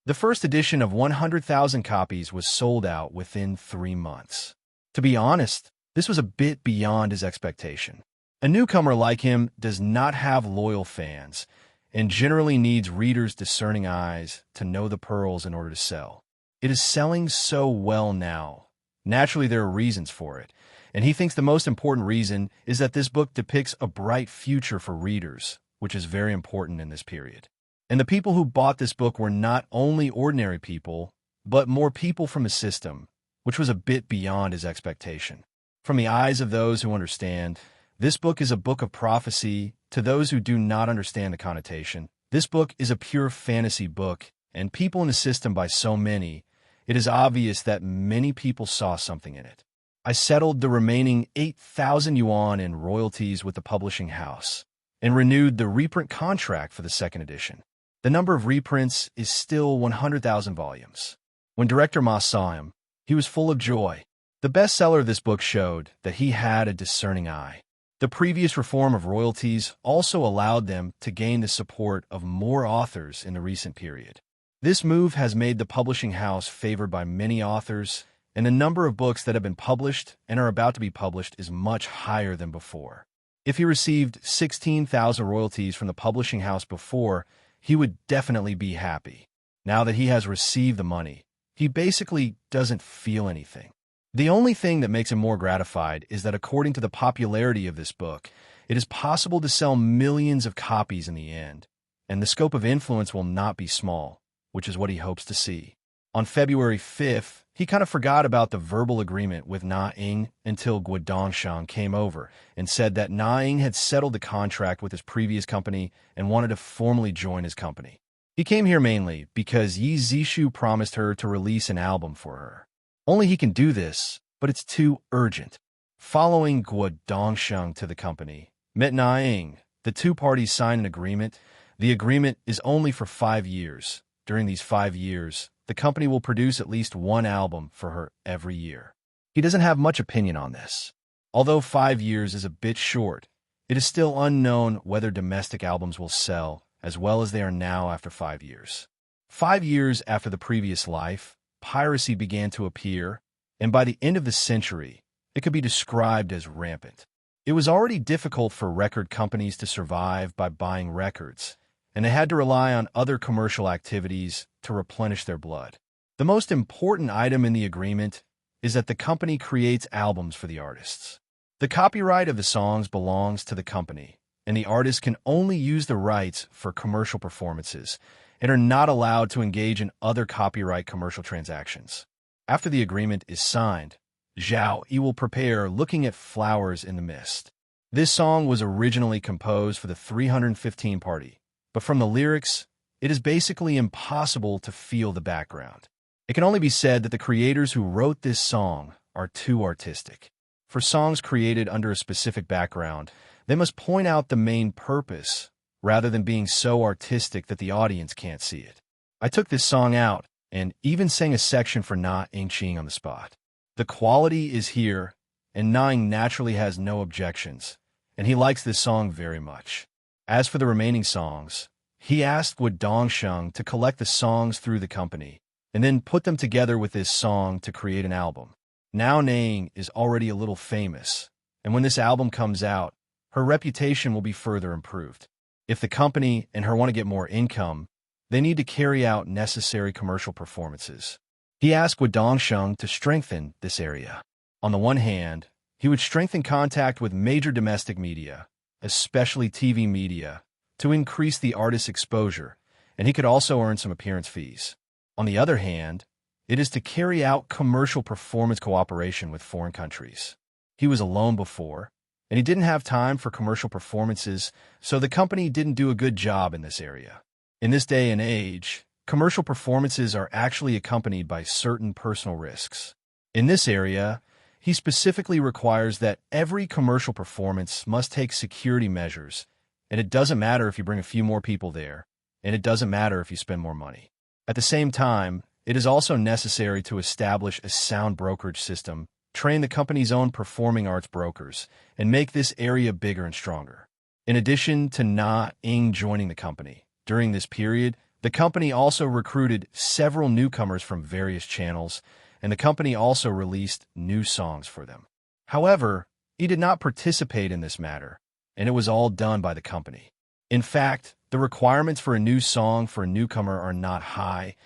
The first edition of 100,000 copies was sold out within 3 months. To be honest, this was a bit beyond his expectation. A newcomer like him does not have loyal fans and generally needs readers' discerning eyes to know the pearls in order to sell. It is selling so well now. Naturally, there are reasons for it, and he thinks the most important reason is that this book depicts a bright future for readers, which is very important in this period. And the people who bought this book were not only ordinary people, but more people from the system, which was a bit beyond his expectation. From the eyes of those who understand, this book is a book of prophecy. To those who do not understand the connotation, this book is a pure fantasy book, and people in the system by so many, it is obvious that many people saw something in it. I settled the remaining 8,000 yuan in royalties with the publishing house and renewed the reprint contract for the second edition. The number of reprints is still 100,000 volumes. When director Ma saw him, he was full of joy. The bestseller of this book showed that he had a discerning eye. The previous reform of royalties also allowed them to gain the support of more authors in the recent period. This move has made the publishing house favored by many authors, and the number of books that have been published and are about to be published is much higher than before. If he received 16,000 royalties from the publishing house before, he would definitely be happy. Now that he has received the money, he basically doesn't feel anything. The only thing that makes him more gratified is that according to the popularity of this book, it is possible to sell millions of copies in the end, and the scope of influence will not be small, which is what he hopes to see. On February 5th, he kind of forgot about the verbal agreement with Na Ying until Guo Dongsheng came over and said that Na Ying had settled the contract with his previous company and wanted to formally join his company. He came here mainly because Yi Zishu promised her to release an album for her. Only he can do this, but it's too urgent. Following Guo Dongsheng to the company, met Na Ying, the two parties signed an agreement. The agreement is only for 5 years. During these 5 years, the company will produce at least one album for her every year. He doesn't have much opinion on this. Although 5 years is a bit short, it is still unknown whether domestic albums will sell as well as they are now after 5 years. 5 years after the previous life, piracy began to appear, and by the end of the century, it could be described as rampant. It was already difficult for record companies to survive by buying records, and they had to rely on other commercial activities to replenish their blood. The most important item in the agreement is that the company creates albums for the artists. The copyright of the songs belongs to the company, and the artists can only use the rights for commercial performances and are not allowed to engage in other copyright commercial transactions. After the agreement is signed, Zhao Yi will prepare Looking at Flowers in the Mist. This song was originally composed for the 315 party, but from the lyrics, it is basically impossible to feel the background. It can only be said that the creators who wrote this song are too artistic. For songs created under a specific background, they must point out the main purpose, rather than being so artistic that the audience can't see it. I took this song out and even sang a section for Na Ying on the spot. The quality is here, and Na Ying naturally has no objections, and he likes this song very much. As for the remaining songs, he asked Guo Dongsheng to collect the songs through the company, and then put them together with this song to create an album. Now Na Ying is already a little famous, and when this album comes out, her reputation will be further improved. If the company and her want to get more income, they need to carry out necessary commercial performances. He asked Guo Dongsheng to strengthen this area. On the one hand, he would strengthen contact with major domestic media, especially TV media, to increase the artist's exposure, and he could also earn some appearance fees. On the other hand, it is to carry out commercial performance cooperation with foreign countries. He was alone before, and he didn't have time for commercial performances, so the company didn't do a good job in this area. In this day and age, commercial performances are actually accompanied by certain personal risks. In this area, he specifically requires that every commercial performance must take security measures, and it doesn't matter if you bring a few more people there, and it doesn't matter if you spend more money. At the same time, it is also necessary to establish a sound brokerage system, train the company's own performing arts brokers, and make this area bigger and stronger. In addition to Na Ying joining the company, during this period, the company also recruited several newcomers from various channels, and the company also released new songs for them. However, he did not participate in this matter, and it was all done by the company. In fact, the requirements for a new song for a newcomer are not high,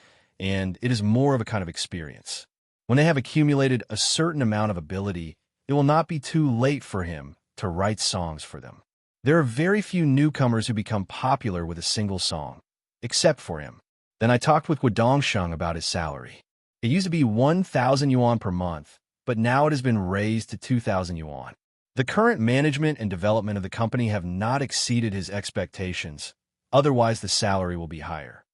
and it is more of a kind of experience. When they have accumulated a certain amount of ability, it will not be too late for him to write songs for them. There are very few newcomers who become popular with a single song, except for him. Then I talked with Guo Dongsheng about his salary. It used to be 1,000 yuan per month, but now it has been raised to 2,000 yuan. The current management and development of the company have not exceeded his expectations, otherwise the salary will be higher.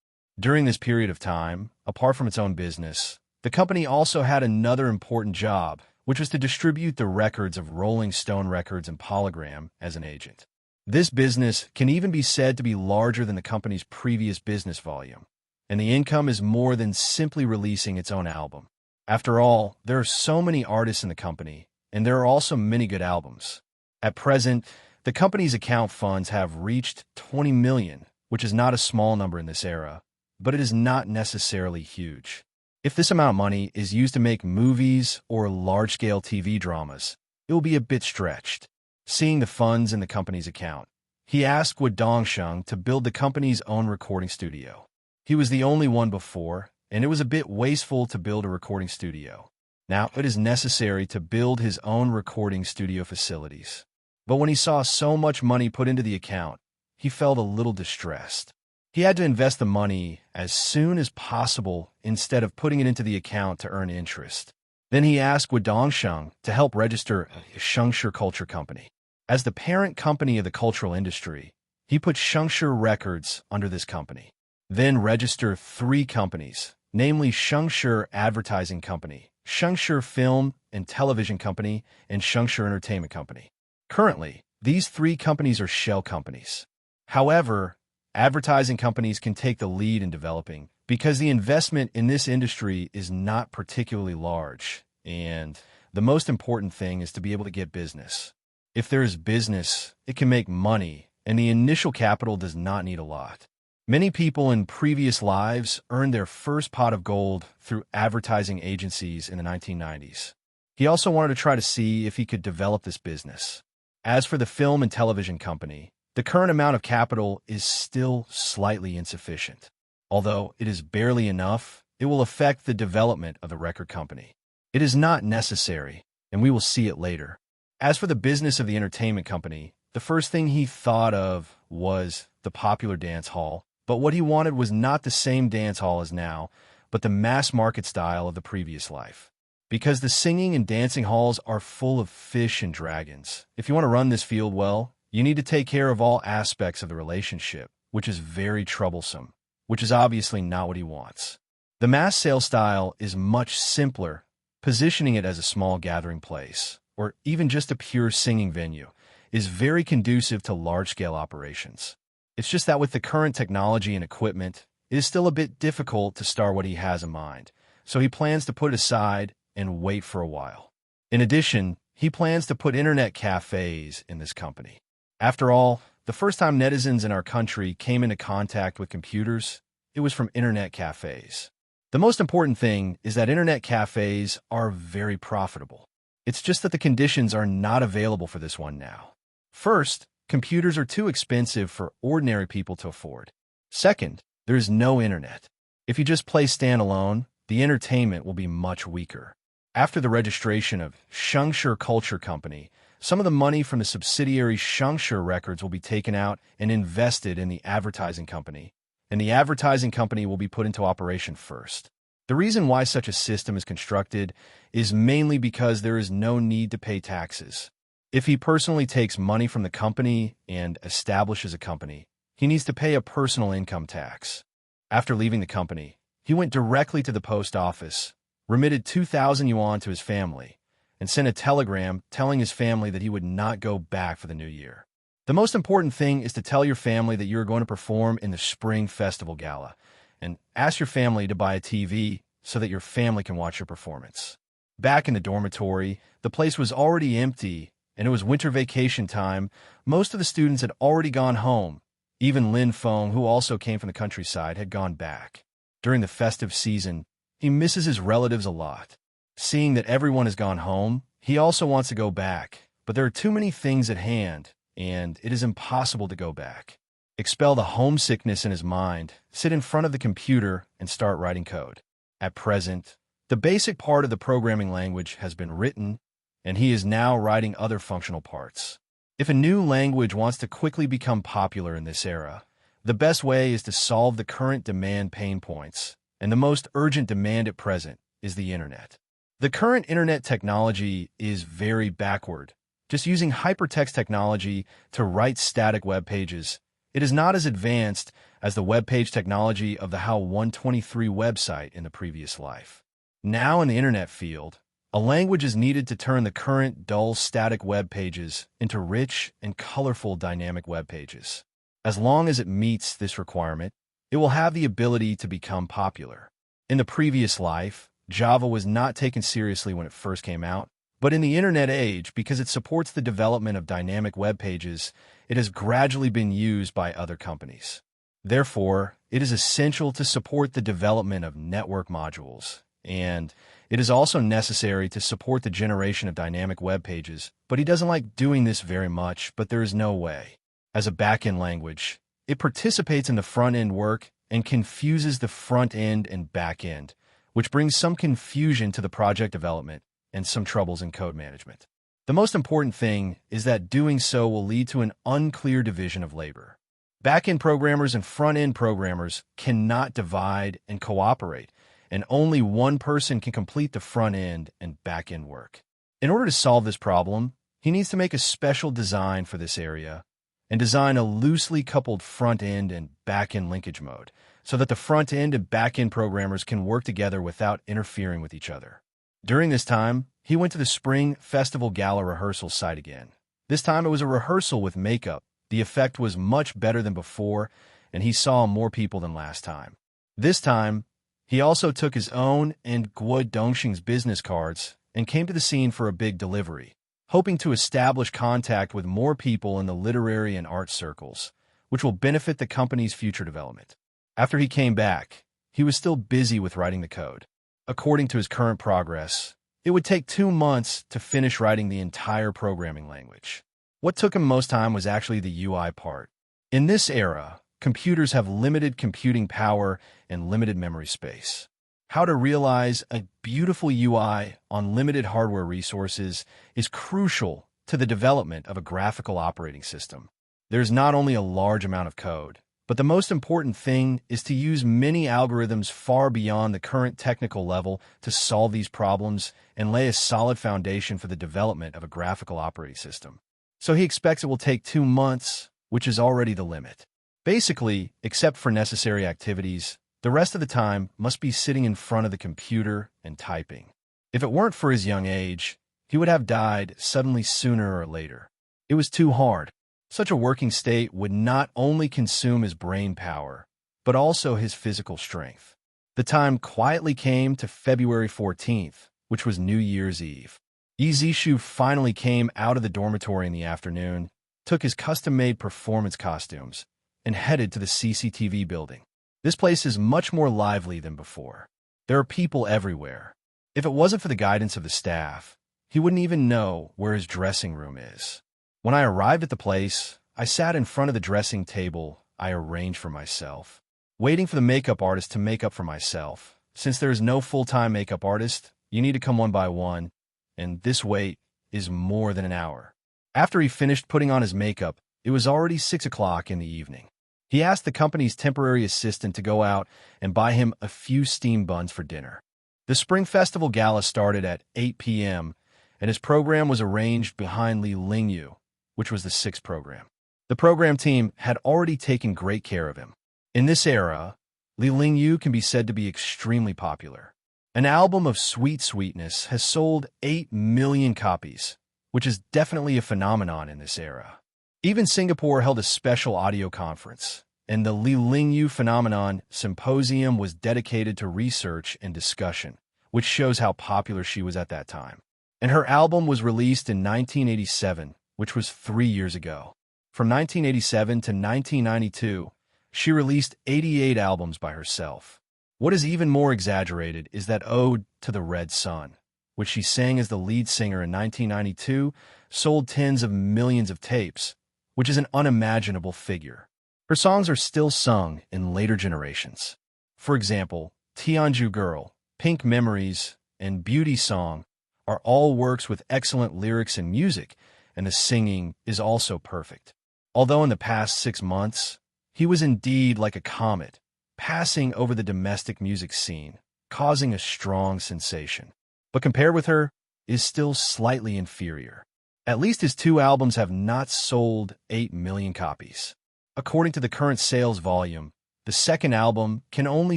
During this period of time, apart from its own business, the company also had another important job, which was to distribute the records of Rolling Stone Records and Polygram as an agent. This business can even be said to be larger than the company's previous business volume, and the income is more than simply releasing its own album. After all, there are so many artists in the company, and there are also many good albums. At present, the company's account funds have reached 20 million, which is not a small number in this era, but it is not necessarily huge. If this amount of money is used to make movies or large-scale TV dramas, it will be a bit stretched. Seeing the funds in the company's account, he asked Wu Dongsheng to build the company's own recording studio. He was the only one before, and it was a bit wasteful to build a recording studio. Now it is necessary to build his own recording studio facilities. But when he saw so much money put into the account, he felt a little distressed. He had to invest the money as soon as possible instead of putting it into the account to earn interest. Then he asked Wu Dongsheng to help register a Shengshi Culture Company. As the parent company of the cultural industry, he put Shengshi Records under this company. Then register 3 companies, namely Shengshi Advertising Company, Shengshi Film and Television Company, and Shengshi Entertainment Company. Currently, these 3 companies are shell companies. However, advertising companies can take the lead in developing because the investment in this industry is not particularly large, and the most important thing is to be able to get business. If there is business, it can make money, and the initial capital does not need a lot. Many people in previous lives earned their first pot of gold through advertising agencies in the 1990s. He also wanted to try to see if he could develop this business. As for the film and television company, the current amount of capital is still slightly insufficient. Although it is barely enough, it will affect the development of the record company. It is not necessary, and we will see it later. As for the business of the entertainment company, the first thing he thought of was the popular dance hall, but what he wanted was not the same dance hall as now, but the mass market style of the previous life. Because the singing and dancing halls are full of fish and dragons. If you want to run this field well, you need to take care of all aspects of the relationship, which is very troublesome, which is obviously not what he wants. The mass sale style is much simpler, positioning it as a small gathering place, or even just a pure singing venue, is very conducive to large-scale operations. It's just that with the current technology and equipment, it is still a bit difficult to start what he has in mind, so he plans to put it aside and wait for a while. In addition, he plans to put internet cafes in this company. After all, the first time netizens in our country came into contact with computers, it was from internet cafes. The most important thing is that internet cafes are very profitable. It's just that the conditions are not available for this one now. First, computers are too expensive for ordinary people to afford. Second, there is no internet. If you just play standalone, the entertainment will be much weaker. After the registration of Shengshi Culture Company, some of the money from the subsidiary Shengshi Records will be taken out and invested in the advertising company, and the advertising company will be put into operation first. The reason why such a system is constructed is mainly because there is no need to pay taxes. If he personally takes money from the company and establishes a company, he needs to pay a personal income tax. After leaving the company, he went directly to the post office, remitted 2,000 yuan to his family, and sent a telegram telling his family that he would not go back for the new year. The most important thing is to tell your family that you are going to perform in the Spring Festival Gala, and ask your family to buy a TV so that your family can watch your performance. Back in the dormitory, the place was already empty, and it was winter vacation time. Most of the students had already gone home. Even Lin Feng, who also came from the countryside, had gone back. During the festive season, he misses his relatives a lot. Seeing that everyone has gone home, he also wants to go back, but there are too many things at hand, and it is impossible to go back. Expel the homesickness in his mind, sit in front of the computer, and start writing code. At present, the basic part of the programming language has been written, and he is now writing other functional parts. If a new language wants to quickly become popular in this era, the best way is to solve the current demand pain points, and the most urgent demand at present is the internet. The current internet technology is very backward. Just using hypertext technology to write static web pages, it is not as advanced as the web page technology of the HAL 123 website in the previous life. Now in the internet field, A language is needed to turn the current dull static web pages into rich and colorful dynamic web pages. As long as it meets this requirement, it will have the ability to become popular. In the previous life, Java was not taken seriously when it first came out, but in the internet age, because it supports the development of dynamic web pages, it has gradually been used by other companies. Therefore, it is essential to support the development of network modules, and it is also necessary to support the generation of dynamic web pages, but he doesn't like doing this very much, but there is no way. As a backend language, it participates in the front-end work and confuses the front-end and back-end, which brings some confusion to the project development and some troubles in code management. The most important thing is that doing so will lead to an unclear division of labor. Back-end programmers and front-end programmers cannot divide and cooperate, and only one person can complete the front-end and back-end work. In order to solve this problem, he needs to make a special design for this area and design a loosely coupled front-end and back-end linkage mode so that the front-end and back-end programmers can work together without interfering with each other. During this time, he went to the Spring Festival Gala rehearsal site again. This time it was a rehearsal with makeup. The effect was much better than before, and he saw more people than last time. This time, he also took his own and Guo Dongxing's business cards and came to the scene for a big delivery, hoping to establish contact with more people in the literary and art circles, which will benefit the company's future development. After he came back, he was still busy with writing the code. According to his current progress, it would take 2 months to finish writing the entire programming language. What took him most time was actually the UI part. In this era, computers have limited computing power and limited memory space. How to realize a beautiful UI on limited hardware resources is crucial to the development of a graphical operating system. There's not only a large amount of code, but the most important thing is to use many algorithms far beyond the current technical level to solve these problems and lay a solid foundation for the development of a graphical operating system. So he expects it will take 2 months, which is already the limit. Basically, except for necessary activities, the rest of the time must be sitting in front of the computer and typing. If it weren't for his young age, he would have died suddenly sooner or later. It was too hard. Such a working state would not only consume his brain power, but also his physical strength. The time quietly came to February 14th, which was New Year's Eve. Yizishu finally came out of the dormitory in the afternoon, took his custom-made performance costumes, and headed to the CCTV building. This place is much more lively than before. There are people everywhere. If it wasn't for the guidance of the staff, he wouldn't even know where his dressing room is. When I arrived at the place, I sat in front of the dressing table I arranged for myself, waiting for the makeup artist to make up for myself. Since there is no full-time makeup artist, you need to come one by one, and this wait is more than an hour. After he finished putting on his makeup, it was already 6 o'clock in the evening. He asked the company's temporary assistant to go out and buy him a few steamed buns for dinner. The Spring Festival Gala started at 8 p.m., and his program was arranged behind Li Lingyu, which was the 6th program. The program team had already taken great care of him. In this era, Li Lingyu can be said to be extremely popular. An album of Sweet Sweetness has sold 8 million copies, which is definitely a phenomenon in this era. Even Singapore held a special audio conference, and the Li Lingyu Phenomenon Symposium was dedicated to research and discussion, which shows how popular she was at that time. And her album was released in 1987, which was 3 years ago. From 1987 to 1992, she released 88 albums by herself. What is even more exaggerated is that Ode to the Red Sun, which she sang as the lead singer in 1992, sold tens of millions of tapes, which is an unimaginable figure. Her songs are still sung in later generations. For example, Tianju Girl, Pink Memories, and Beauty Song are all works with excellent lyrics and music, and the singing is also perfect. Although in the past 6 months, he was indeed like a comet, passing over the domestic music scene, causing a strong sensation. But compared with her, is still slightly inferior. At least his 2 albums have not sold 8 million copies. According to the current sales volume, the 2nd album can only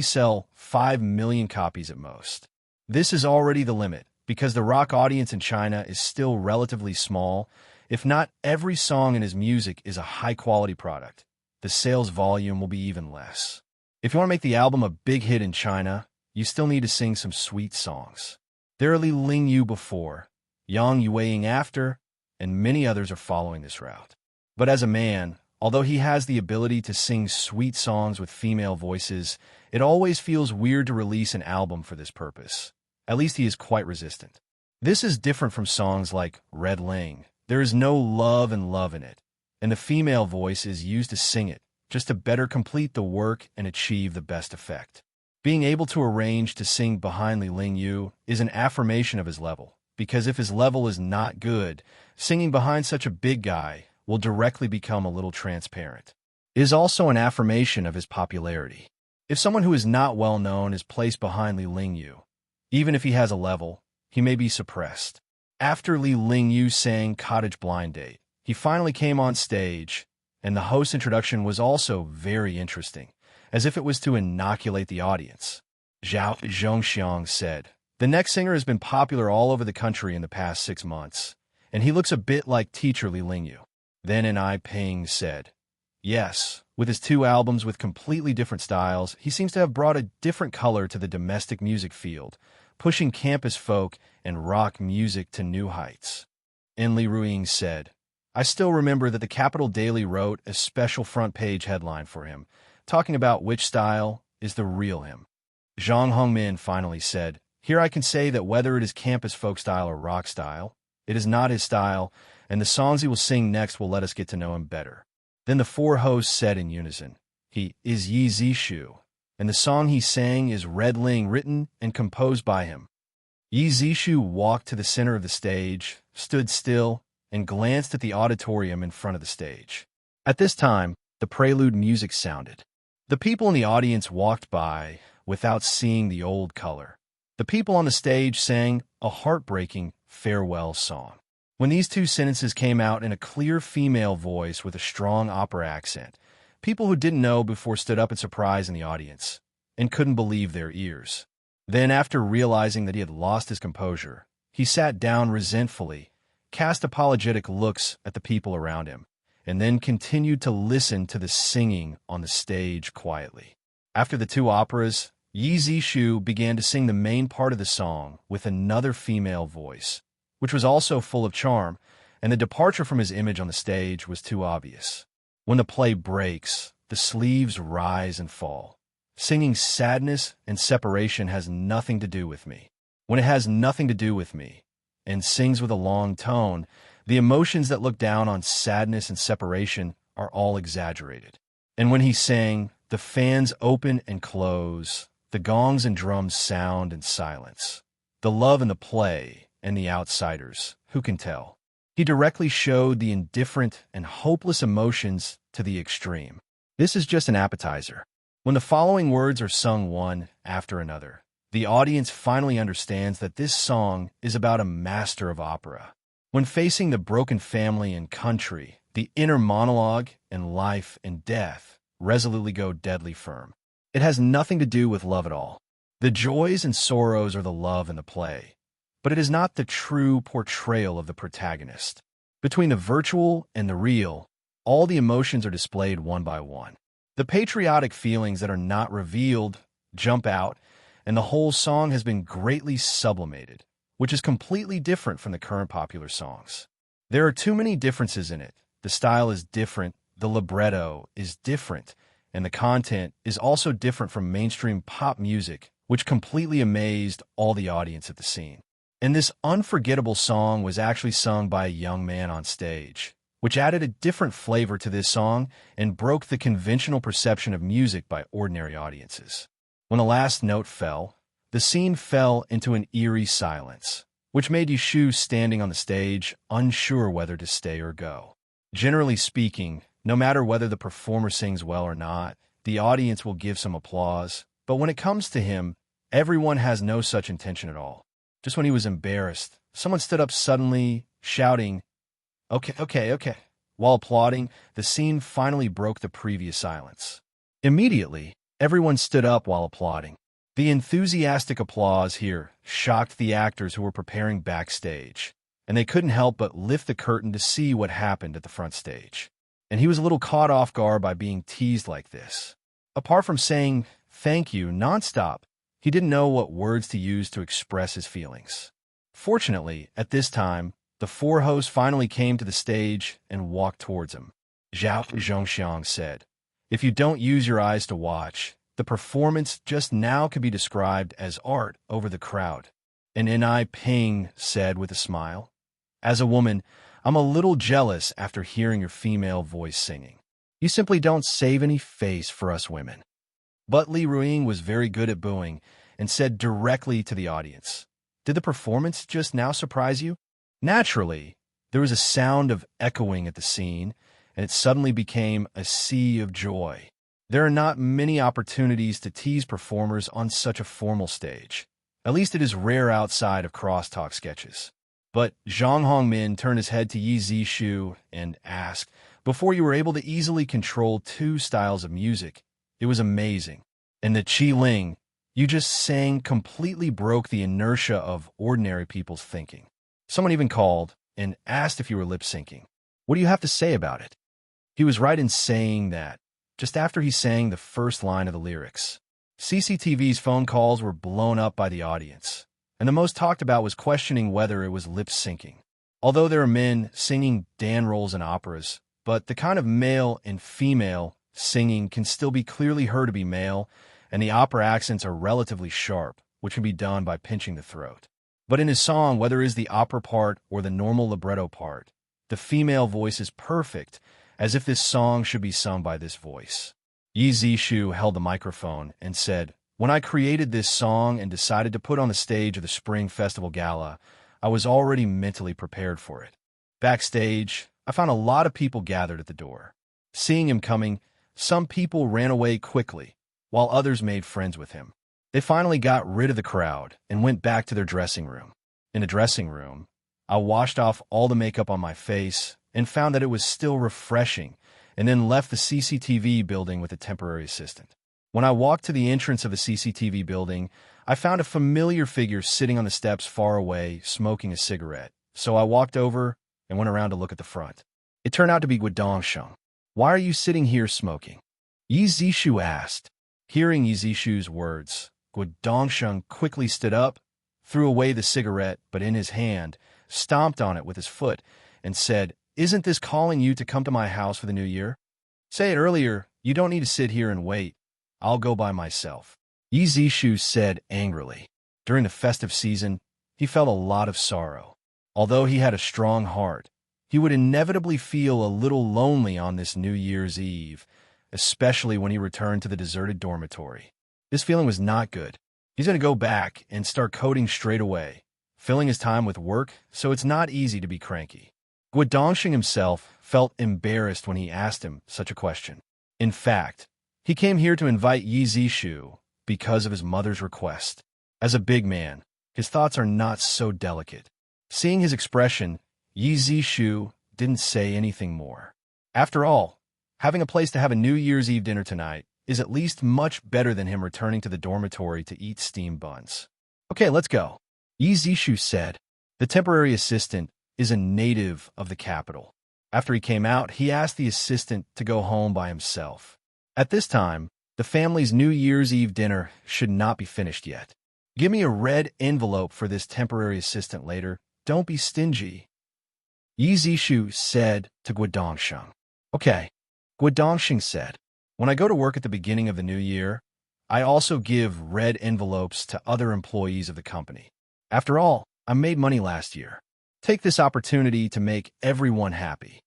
sell 5 million copies at most. This is already the limit, because the rock audience in China is still relatively small. If not every song in his music is a high-quality product, the sales volume will be even less. If you want to make the album a big hit in China, you still need to sing some sweet songs. There are Li Lingyu before, Yang Yueying after, and many others are following this route. But as a man, although he has the ability to sing sweet songs with female voices, it always feels weird to release an album for this purpose. At least he is quite resistant. This is different from songs like Red Ling. There is no love and love in it, and the female voice is used to sing it, just to better complete the work and achieve the best effect. Being able to arrange to sing behind Li Lingyu is an affirmation of his level, because if his level is not good, singing behind such a big guy will directly become a little transparent. It is also an affirmation of his popularity. If someone who is not well known is placed behind Li Lingyu, even if he has a level, he may be suppressed. After Li Lingyu sang Cottage Blind Date, he finally came on stage, and the host's introduction was also very interesting, as if it was to inoculate the audience. Zhao Zhongxiang said, "The next singer has been popular all over the country in the past 6 months, and he looks a bit like teacher Li Lingyu." Then Ai Ping said, "Yes, with his 2 albums with completely different styles, he seems to have brought a different color to the domestic music field, pushing campus folk and rock music to new heights." And Li Ruiying said, "I still remember that the Capital Daily wrote a special front-page headline for him, talking about which style is the real him." Zhang Hongmin finally said, "Here I can say that whether it is campus folk style or rock style, it is not his style, and the songs he will sing next will let us get to know him better." Then the 4 hosts said in unison, "He is Yi Zishu, and the song he sang is Red Ling, written and composed by him." Yi Zishu walked to the center of the stage, stood still, and glanced at the auditorium in front of the stage. At this time, the prelude music sounded. The people in the audience walked by without seeing the old color. The people on the stage sang a heartbreaking farewell song. When these 2 sentences came out in a clear female voice with a strong opera accent, people who didn't know before stood up in surprise in the audience and couldn't believe their ears. Then, after realizing that he had lost his composure, he sat down resentfully, cast apologetic looks at the people around him, and then continued to listen to the singing on the stage quietly. After the 2 operas, Yi Zishu began to sing the main part of the song with another female voice, which was also full of charm, and the departure from his image on the stage was too obvious. When the play breaks, the sleeves rise and fall. Singing sadness and separation has nothing to do with me. When it has nothing to do with me, and sings with a long tone, the emotions that look down on sadness and separation are all exaggerated. And when he sang, the fans open and close, the gongs and drums sound in silence. The love in the play and the outsiders, who can tell? He directly showed the indifferent and hopeless emotions to the extreme. This is just an appetizer. When the following words are sung one after another, the audience finally understands that this song is about a master of opera. When facing the broken family and country, the inner monologue and life and death resolutely go deadly firm. It has nothing to do with love at all. The joys and sorrows are the love in the play, but it is not the true portrayal of the protagonist. Between the virtual and the real, all the emotions are displayed one by one. The patriotic feelings that are not revealed jump out, and the whole song has been greatly sublimated, which is completely different from the current popular songs. There are too many differences in it. The style is different, the libretto is different, and the content is also different from mainstream pop music, which completely amazed all the audience at the scene. And this unforgettable song was actually sung by a young man on stage, which added a different flavor to this song and broke the conventional perception of music by ordinary audiences. When the last note fell, the scene fell into an eerie silence, which made Yushu standing on the stage unsure whether to stay or go. Generally speaking, no matter whether the performer sings well or not, the audience will give some applause, but when it comes to him, everyone has no such intention at all. Just when he was embarrassed, someone stood up suddenly, shouting, Okay. While applauding, the scene finally broke the previous silence. Immediately, everyone stood up while applauding. The enthusiastic applause here shocked the actors who were preparing backstage, and they couldn't help but lift the curtain to see what happened at the front stage. And he was a little caught off guard by being teased like this. Apart from saying thank you nonstop, he didn't know what words to use to express his feelings. Fortunately, at this time, the four hosts finally came to the stage and walked towards him. Zhao Zhongxiang said, "If you don't use your eyes to watch, the performance just now could be described as art over the crowd." And Ni Ping said with a smile, "As a woman, I'm a little jealous after hearing your female voice singing. You simply don't save any face for us women." But Li Ruiying was very good at booing and said directly to the audience, "Did the performance just now surprise you?" Naturally, there was a sound of echoing at the scene, and it suddenly became a sea of joy. There are not many opportunities to tease performers on such a formal stage. At least it is rare outside of crosstalk sketches. But Zhang Hongmin turned his head to Yi Zishu and asked, "Before you were able to easily control two styles of music, it was amazing. And the Qi Ling you just sang completely broke the inertia of ordinary people's thinking." Someone even called and asked if you were lip-syncing. "What do you have to say about it?" He was right in saying that, just after he sang the first line of the lyrics. CCTV's phone calls were blown up by the audience, and the most talked about was questioning whether it was lip-syncing. Although there are men singing Dan roles in operas, but the kind of male and female singing can still be clearly heard to be male, and the opera accents are relatively sharp, which can be done by pinching the throat. But in his song, whether it is the opera part or the normal libretto part, the female voice is perfect, as if this song should be sung by this voice. Yi Zishu held the microphone and said, "When I created this song and decided to put on the stage of the Spring Festival Gala, I was already mentally prepared for it. Backstage, I found a lot of people gathered at the door. Seeing him coming, some people ran away quickly, while others made friends with him. They finally got rid of the crowd and went back to their dressing room. In the dressing room, I washed off all the makeup on my face and found that it was still refreshing, and then left the CCTV building with a temporary assistant. When I walked to the entrance of the CCTV building, I found a familiar figure sitting on the steps far away, smoking a cigarette. So I walked over and went around to look at the front. It turned out to be Guodongsheng. "Why are you sitting here smoking?" Yi Zishu asked. Hearing Yi Zishu's words, Guodongsheng quickly stood up, threw away the cigarette, but in his hand, stomped on it with his foot, and said, "Isn't this calling you to come to my house for the new year? Say it earlier, you don't need to sit here and wait. I'll go by myself." Yi Zishu said angrily. During the festive season, he felt a lot of sorrow. Although he had a strong heart, he would inevitably feel a little lonely on this New Year's Eve, especially when he returned to the deserted dormitory. This feeling was not good. He's going to go back and start coding straight away, filling his time with work, so it's not easy to be cranky. Guodongsheng himself felt embarrassed when he asked him such a question. In fact, he came here to invite Yi Zishu because of his mother's request. As a big man, his thoughts are not so delicate. Seeing his expression, Yi Zishu didn't say anything more. After all, having a place to have a New Year's Eve dinner tonight is at least much better than him returning to the dormitory to eat steamed buns. "Okay, let's go," Yi Zishu said. The temporary assistant is a native of the capital. After he came out, he asked the assistant to go home by himself. At this time, the family's New Year's Eve dinner should not be finished yet. "Give me a red envelope for this temporary assistant later. Don't be stingy," Yi Zishu said to Guodongsheng. "Okay," Guodongsheng said. "When I go to work at the beginning of the new year, I also give red envelopes to other employees of the company. After all, I made money last year. Take this opportunity to make everyone happy,"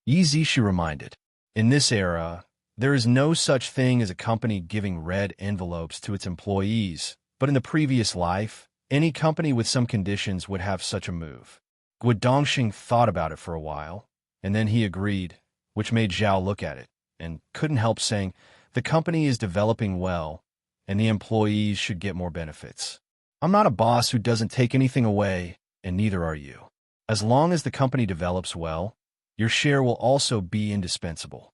Yi Zishu reminded. In this era, there is no such thing as a company giving red envelopes to its employees, but in the previous life, any company with some conditions would have such a move. Guodongsheng thought about it for a while, and then he agreed, which made Zhao look at it, and couldn't help saying, "The company is developing well, and the employees should get more benefits. I'm not a boss who doesn't take anything away, and neither are you. As long as the company develops well, your share will also be indispensable."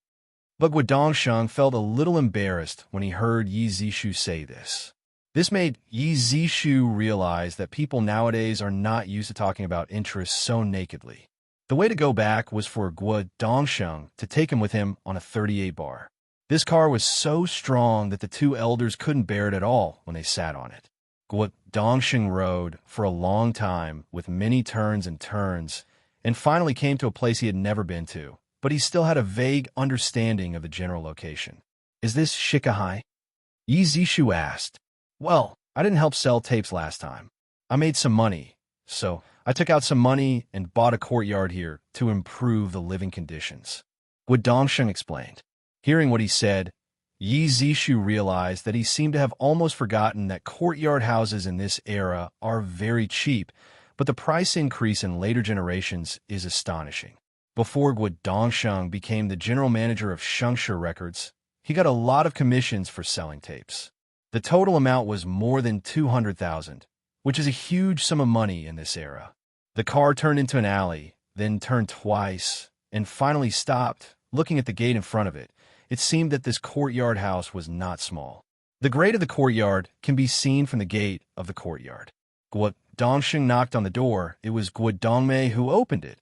But Guodongsheng felt a little embarrassed when he heard Yi Zishu say this. This made Yi Zishu realize that people nowadays are not used to talking about interests so nakedly. The way to go back was for Guo Dongsheng to take him with him on a 38 bar. This car was so strong that the two elders couldn't bear it at all when they sat on it. Guo Dongsheng rode for a long time with many turns and turns, and finally came to a place he had never been to, but he still had a vague understanding of the general location. Is this Shikahai? Yi Zishu asked. Well, I didn't help sell tapes last time. I made some money, so I took out some money and bought a courtyard here to improve the living conditions. Guo Dongsheng explained. Hearing what he said, Yi Zishu realized that he seemed to have almost forgotten that courtyard houses in this era are very cheap, but the price increase in later generations is astonishing. Before Guo Dongsheng became the general manager of Shengshe Records, he got a lot of commissions for selling tapes. The total amount was more than 200,000, which is a huge sum of money in this era. The car turned into an alley, then turned twice, and finally stopped, looking at the gate in front of it. It seemed that this courtyard house was not small. The grate of the courtyard can be seen from the gate of the courtyard. Guo Dongsheng knocked on the door. It was Guo Dongmei who opened it,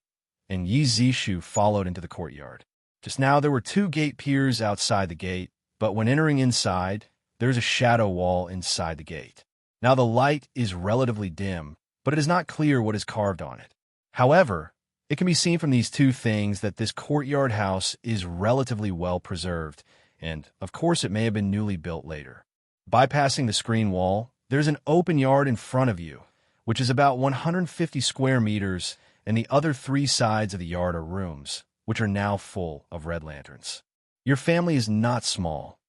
and Yi Zishu followed into the courtyard. Just now there were two gate piers outside the gate, but when entering inside, there's a shadow wall inside the gate. Now the light is relatively dim, but it is not clear what is carved on it. However, it can be seen from these two things that this courtyard house is relatively well preserved, and, of course, it may have been newly built later. Bypassing the screen wall, there's an open yard in front of you, which is about 150 square meters, and the other three sides of the yard are rooms, which are now full of red lanterns. Your family is not small,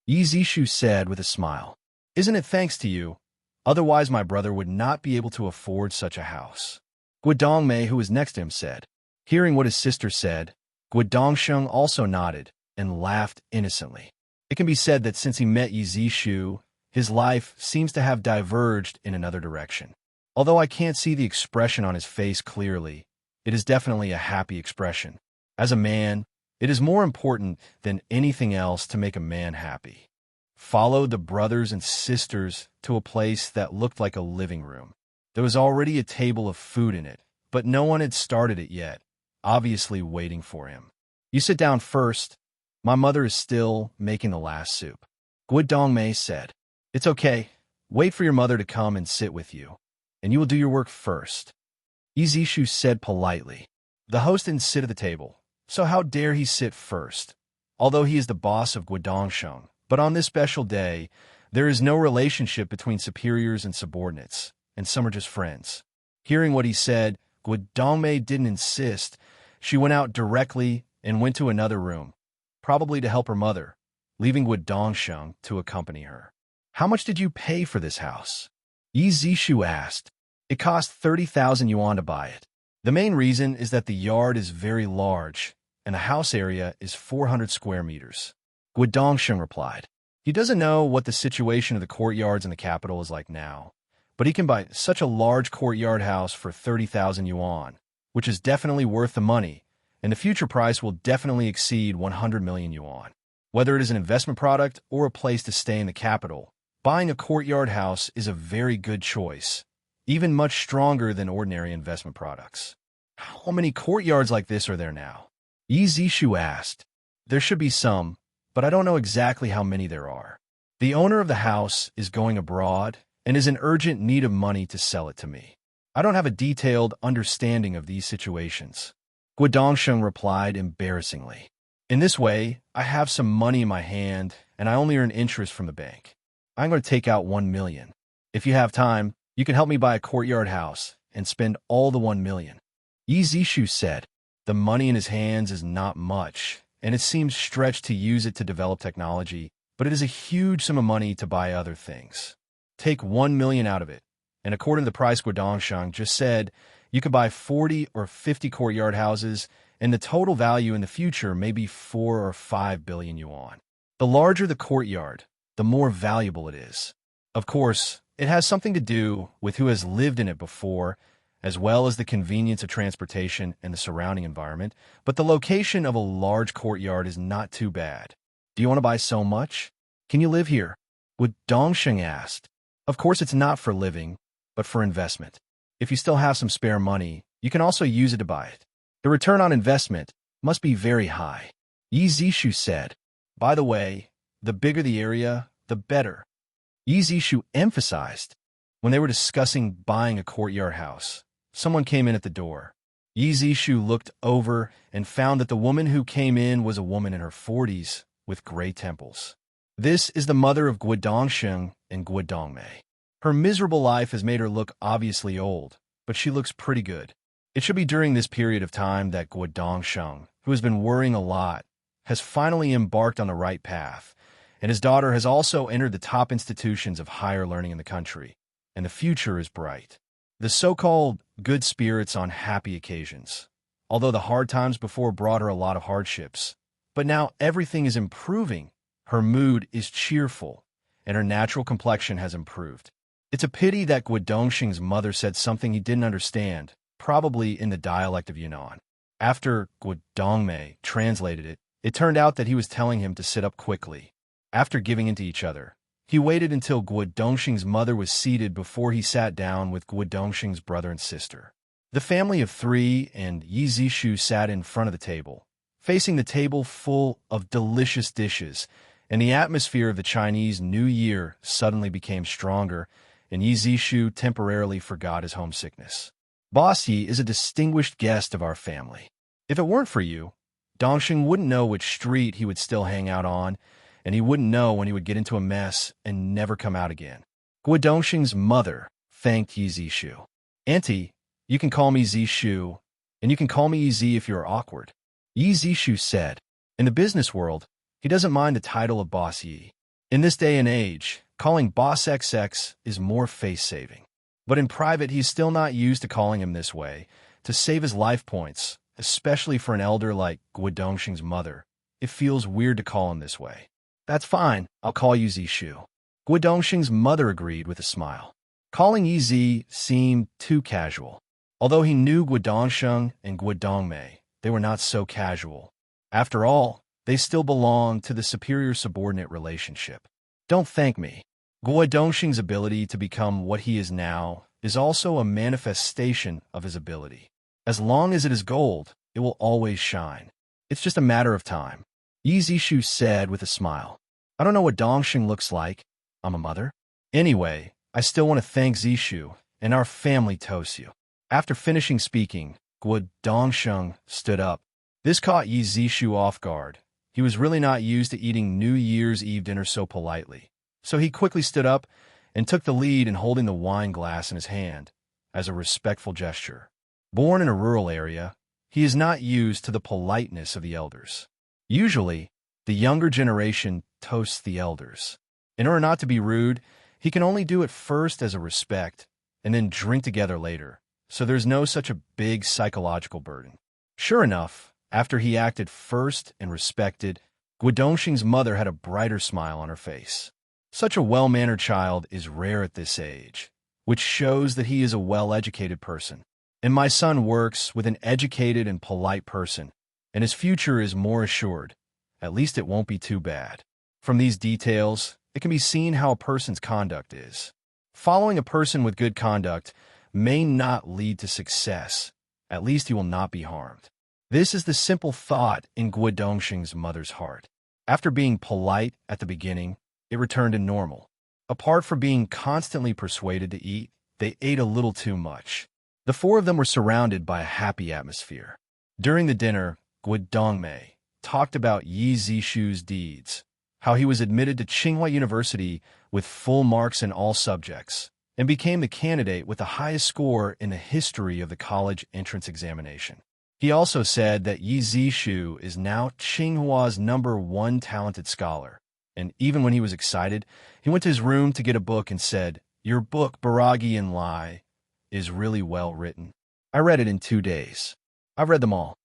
Yi Zishu said with a smile. Isn't it thanks to you? Otherwise my brother would not be able to afford such a house. Guo Dongmei, who was next to him, said. Hearing what his sister said, Guo Dongsheng also nodded and laughed innocently. It can be said that since he met Yi Zishu, his life seems to have diverged in another direction. Although I can't see the expression on his face clearly, it is definitely a happy expression. As a man, it is more important than anything else to make a man happy. Followed the brothers and sisters to a place that looked like a living room. There was already a table of food in it, but no one had started it yet, obviously waiting for him. You sit down first. My mother is still making the last soup. Guo Dongmei said. It's okay. Wait for your mother to come and sit with you, and you will do your work first. Yi Zishu said politely. The host didn't sit at the table, so how dare he sit first? Although he is the boss of Guo Dongsheng, but on this special day, there is no relationship between superiors and subordinates, and some are just friends. Hearing what he said, Guo Dongmei didn't insist. She went out directly and went to another room, probably to help her mother, leaving Guo Dongsheng to accompany her. How much did you pay for this house? Yi Zishu asked. It cost 30,000 yuan to buy it. The main reason is that the yard is very large, and the house area is 400 square meters. Guo Dongsheng replied. He doesn't know what the situation of the courtyards in the capital is like now, but he can buy such a large courtyard house for 30,000 yuan, which is definitely worth the money, and the future price will definitely exceed 100 million yuan. Whether it is an investment product or a place to stay in the capital, buying a courtyard house is a very good choice, even much stronger than ordinary investment products. How many courtyards like this are there now? Yi Zishu asked. There should be some, but I don't know exactly how many there are. The owner of the house is going abroad and is in urgent need of money to sell it to me. I don't have a detailed understanding of these situations. Guo Dongsheng replied embarrassingly. In this way, I have some money in my hand, and I only earn interest from the bank. I'm going to take out 1 million. If you have time, you can help me buy a courtyard house and spend all the 1 million. Yi Zishu said. The money in his hands is not much, and it seems stretched to use it to develop technology, but it is a huge sum of money to buy other things. Take 1 million out of it, and according to the price Guo Dongsheng just said, you could buy 40 or 50 courtyard houses, and the total value in the future may be 4 or 5 billion yuan. The larger the courtyard, the more valuable it is. Of course, it has something to do with who has lived in it before, as well as the convenience of transportation and the surrounding environment, but the location of a large courtyard is not too bad. Do you want to buy so much? Can you live here? Guo Dongsheng asked. Of course, it's not for living, but for investment. If you still have some spare money, you can also use it to buy it. The return on investment must be very high. Yi Zishu said. By the way, the bigger the area, the better. Yi Zishu emphasized. When they were discussing buying a courtyard house, someone came in at the door. Yi Zishu looked over and found that the woman who came in was a woman in her 40s with gray temples. This is the mother of Guodongsheng and Guodongmei. Her miserable life has made her look obviously old, but she looks pretty good. It should be during this period of time that Guodongsheng, who has been worrying a lot, has finally embarked on the right path, and his daughter has also entered the top institutions of higher learning in the country, and the future is bright. The so-called good spirits on happy occasions, although the hard times before brought her a lot of hardships. But now everything is improving. Her mood is cheerful, and her natural complexion has improved. It's a pity that Guodongsheng's mother said something he didn't understand, probably in the dialect of Yunnan. After Guodongmei translated it, it turned out that he was telling him to sit up quickly. After giving in to each other, he waited until Guodongsheng's mother was seated before he sat down with Guodongsheng's brother and sister. The family of three and Yi Zishu sat in front of the table, facing the table full of delicious dishes, and the atmosphere of the Chinese New Year suddenly became stronger, and Yi Zishu temporarily forgot his homesickness. Boss Yi is a distinguished guest of our family. If it weren't for you, Dongsheng wouldn't know which street he would still hang out on, and he wouldn't know when he would get into a mess and never come out again. Guodongsheng's mother thanked Yi Zishu. Auntie, you can call me Zishu, and you can call me Yi if you're awkward. Yi Zishu said. In the business world, he doesn't mind the title of Boss Yi. In this day and age, calling Boss XX is more face-saving. But in private, he's still not used to calling him this way, to save his life points, especially for an elder like Guodongsheng's mother. It feels weird to call him this way. That's fine, I'll call you Zishu. Guodongsheng's mother agreed with a smile. Calling Yi Zi seemed too casual. Although he knew Guodongsheng and Guodongmei, they were not so casual. After all, they still belonged to the superior-subordinate relationship. Don't thank me. Guodongsheng's ability to become what he is now is also a manifestation of his ability. As long as it is gold, it will always shine. It's just a matter of time. Yi Zishu said with a smile. I don't know what Dongsheng looks like. I'm a mother. Anyway, I still want to thank Zishu, and our family toasts you. After finishing speaking, Guodongsheng stood up. This caught Yi Zishu off guard. He was really not used to eating New Year's Eve dinner so politely. So he quickly stood up and took the lead in holding the wine glass in his hand as a respectful gesture. Born in a rural area, he is not used to the politeness of the elders. Usually, the younger generation toasts the elders. In order not to be rude, he can only do it first as a respect and then drink together later, so there's no such a big psychological burden. Sure enough, after he acted first and respected, Guodongsheng's mother had a brighter smile on her face. Such a well-mannered child is rare at this age, which shows that he is a well-educated person. And my son works with an educated and polite person, and his future is more assured. At least it won't be too bad. From these details, it can be seen how a person's conduct is. Following a person with good conduct may not lead to success. At least he will not be harmed. This is the simple thought in Guodongsheng's mother's heart. After being polite at the beginning, it returned to normal. Apart from being constantly persuaded to eat, they ate a little too much. The four of them were surrounded by a happy atmosphere. During the dinner, Guodongmei talked about Yi Zishu's deeds, how he was admitted to Tsinghua University with full marks in all subjects, and became the candidate with the highest score in the history of the college entrance examination. He also said that Yi Zishu is now Tsinghua's #1 talented scholar, and even when he was excited, he went to his room to get a book and said, "Your book, Baragi and Lai, is really well written. I read it in 2 days. I've read them all."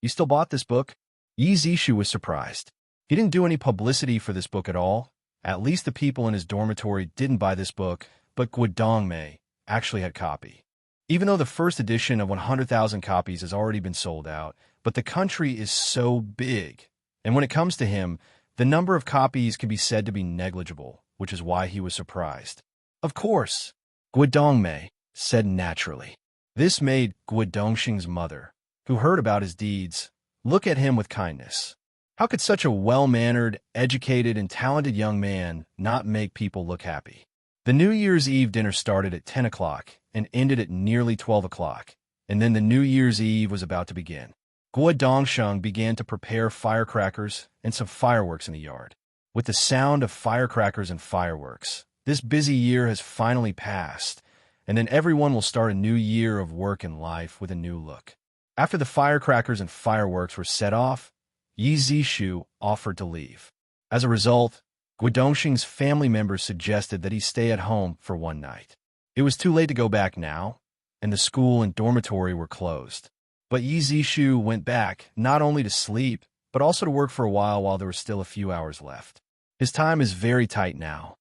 You still bought this book? Yi Zishu was surprised. He didn't do any publicity for this book at all. At least the people in his dormitory didn't buy this book, but Guodongmei actually had a copy. Even though the first edition of 100,000 copies has already been sold out, but the country is so big, and when it comes to him, the number of copies can be said to be negligible, which is why he was surprised. Of course, Guodongmei said naturally. This made Guodongxing's mother, who heard about his deeds, look at him with kindness. How could such a well-mannered, educated, and talented young man not make people look happy? The New Year's Eve dinner started at 10 o'clock and ended at nearly 12 o'clock, and then the New Year's Eve was about to begin. Guodongsheng began to prepare firecrackers and some fireworks in the yard. With the sound of firecrackers and fireworks, this busy year has finally passed, and then everyone will start a new year of work and life with a new look. After the firecrackers and fireworks were set off, Yi Zishu offered to leave. As a result, Guodongxing's family members suggested that he stay at home for one night. It was too late to go back now, and the school and dormitory were closed. But Yi Zishu went back not only to sleep, but also to work for a while there were still a few hours left. His time is very tight now,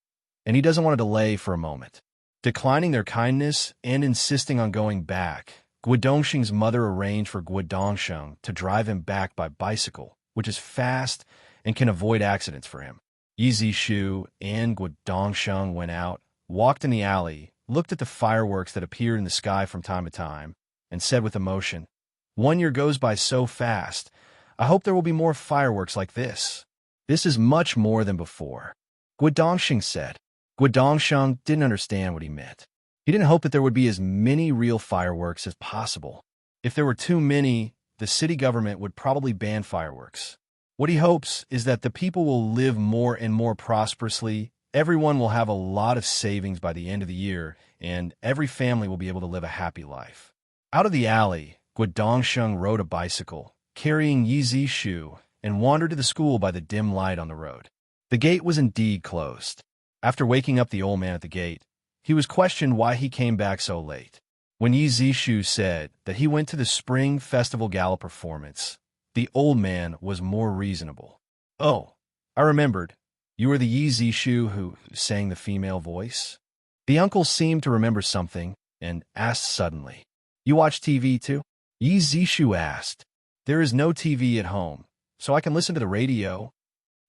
and he doesn't want to delay for a moment. Declining their kindness and insisting on going back, Guodongxing's mother arranged for Guodongsheng to drive him back by bicycle, which is fast and can avoid accidents for him. Yi Zishu and Guodongsheng went out, walked in the alley, looked at the fireworks that appeared in the sky from time to time, and said with emotion, "One year goes by so fast. I hope there will be more fireworks like this. This is much more than before." Guodongxing said. Guodongsheng didn't understand what he meant. He didn't hope that there would be as many real fireworks as possible. If there were too many, the city government would probably ban fireworks. What he hopes is that the people will live more and more prosperously, everyone will have a lot of savings by the end of the year, and every family will be able to live a happy life. Out of the alley, Guodongsheng rode a bicycle, carrying Yi Zishu, and wandered to the school by the dim light on the road. The gate was indeed closed. After waking up the old man at the gate, he was questioned why he came back so late. When Yi Zishu said that he went to the Spring Festival Gala performance, the old man was more reasonable. "Oh, I remembered. You are the Yi Zishu who sang the female voice?" The uncle seemed to remember something and asked suddenly, "You watch TV too?" Yi Zishu asked. "There is no TV at home, so I can listen to the radio,"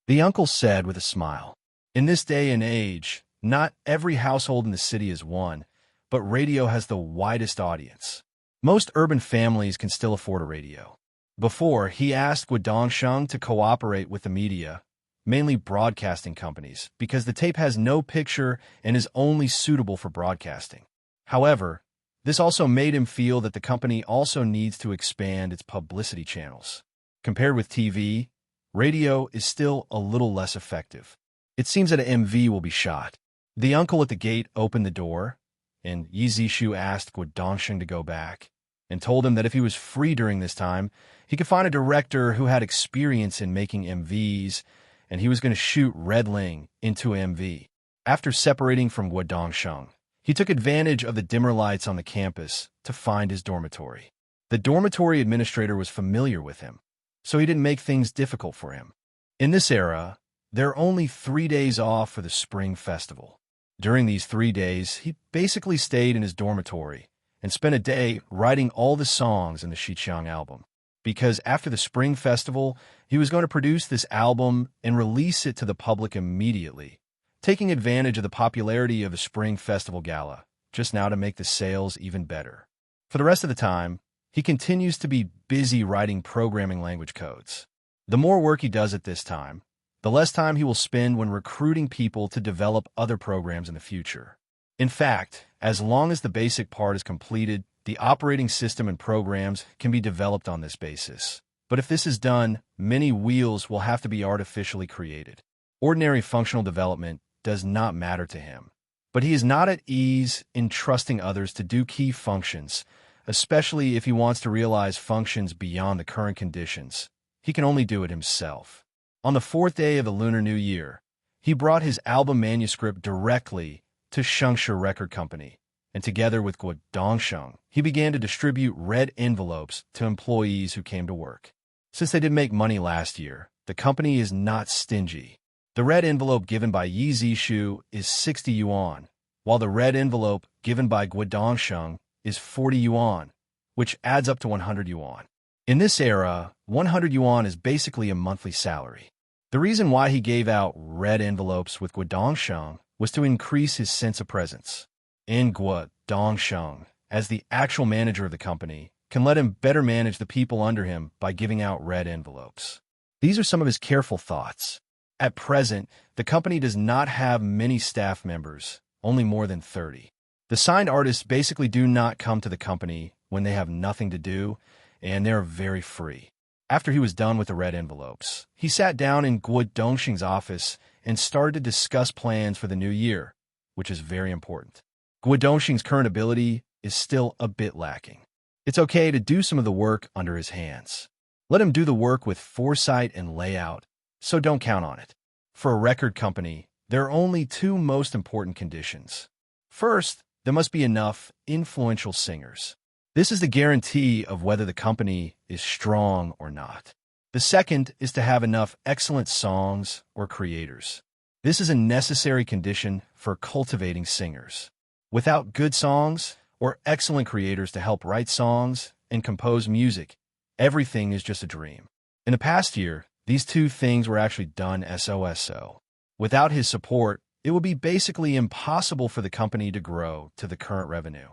the uncle said with a smile. In this day and age, not every household in the city is one, but radio has the widest audience. Most urban families can still afford a radio. Before, he asked Guodongsheng to cooperate with the media, mainly broadcasting companies, because the tape has no picture and is only suitable for broadcasting. However, this also made him feel that the company also needs to expand its publicity channels. Compared with TV, radio is still a little less effective. It seems that an MV will be shot. The uncle at the gate opened the door, and Yi Zishu asked Guodongsheng to go back, and told him that if he was free during this time, he could find a director who had experience in making MVs, and he was going to shoot Red Ling into an MV. After separating from Guodongsheng, he took advantage of the dimmer lights on the campus to find his dormitory. The dormitory administrator was familiar with him, so he didn't make things difficult for him. In this era, there are only 3 days off for the Spring Festival. During these 3 days, he basically stayed in his dormitory and spent a day writing all the songs in the Xiqiang album. Because after the Spring Festival, he was going to produce this album and release it to the public immediately, taking advantage of the popularity of the Spring Festival Gala, just now to make the sales even better. For the rest of the time, he continues to be busy writing programming language codes. The more work he does at this time, the less time he will spend when recruiting people to develop other programs in the future. In fact, as long as the basic part is completed, the operating system and programs can be developed on this basis. But if this is done, many wheels will have to be artificially created. Ordinary functional development does not matter to him. But he is not at ease in trusting others to do key functions, especially if he wants to realize functions beyond the current conditions. He can only do it himself. On the 4th day of the Lunar New Year, he brought his album manuscript directly to Shengshe Record Company, and together with Guodongsheng, he began to distribute red envelopes to employees who came to work. Since they didn't make money last year, the company is not stingy. The red envelope given by Yi Zishu is 60 yuan, while the red envelope given by Guodongsheng is 40 yuan, which adds up to 100 yuan. In this era, 100 yuan is basically a monthly salary. The reason why he gave out red envelopes with Guodongsheng was to increase his sense of presence. And Guo Dongsheng, as the actual manager of the company, can let him better manage the people under him by giving out red envelopes. These are some of his careful thoughts. At present, the company does not have many staff members, only more than 30. The signed artists basically do not come to the company when they have nothing to do, and they're very free. After he was done with the red envelopes, he sat down in Guo Dongsheng's office and started to discuss plans for the new year, which is very important. Guo Dongsheng's current ability is still a bit lacking. It's okay to do some of the work under his hands. Let him do the work with foresight and layout, so don't count on it. For a record company, there are only two most important conditions. First, there must be enough influential singers. This is the guarantee of whether the company is strong or not. The second is to have enough excellent songs or creators. This is a necessary condition for cultivating singers. Without good songs or excellent creators to help write songs and compose music, everything is just a dream. In the past year, these two things were actually done SOSO. Without his support, it would be basically impossible for the company to grow to the current revenue.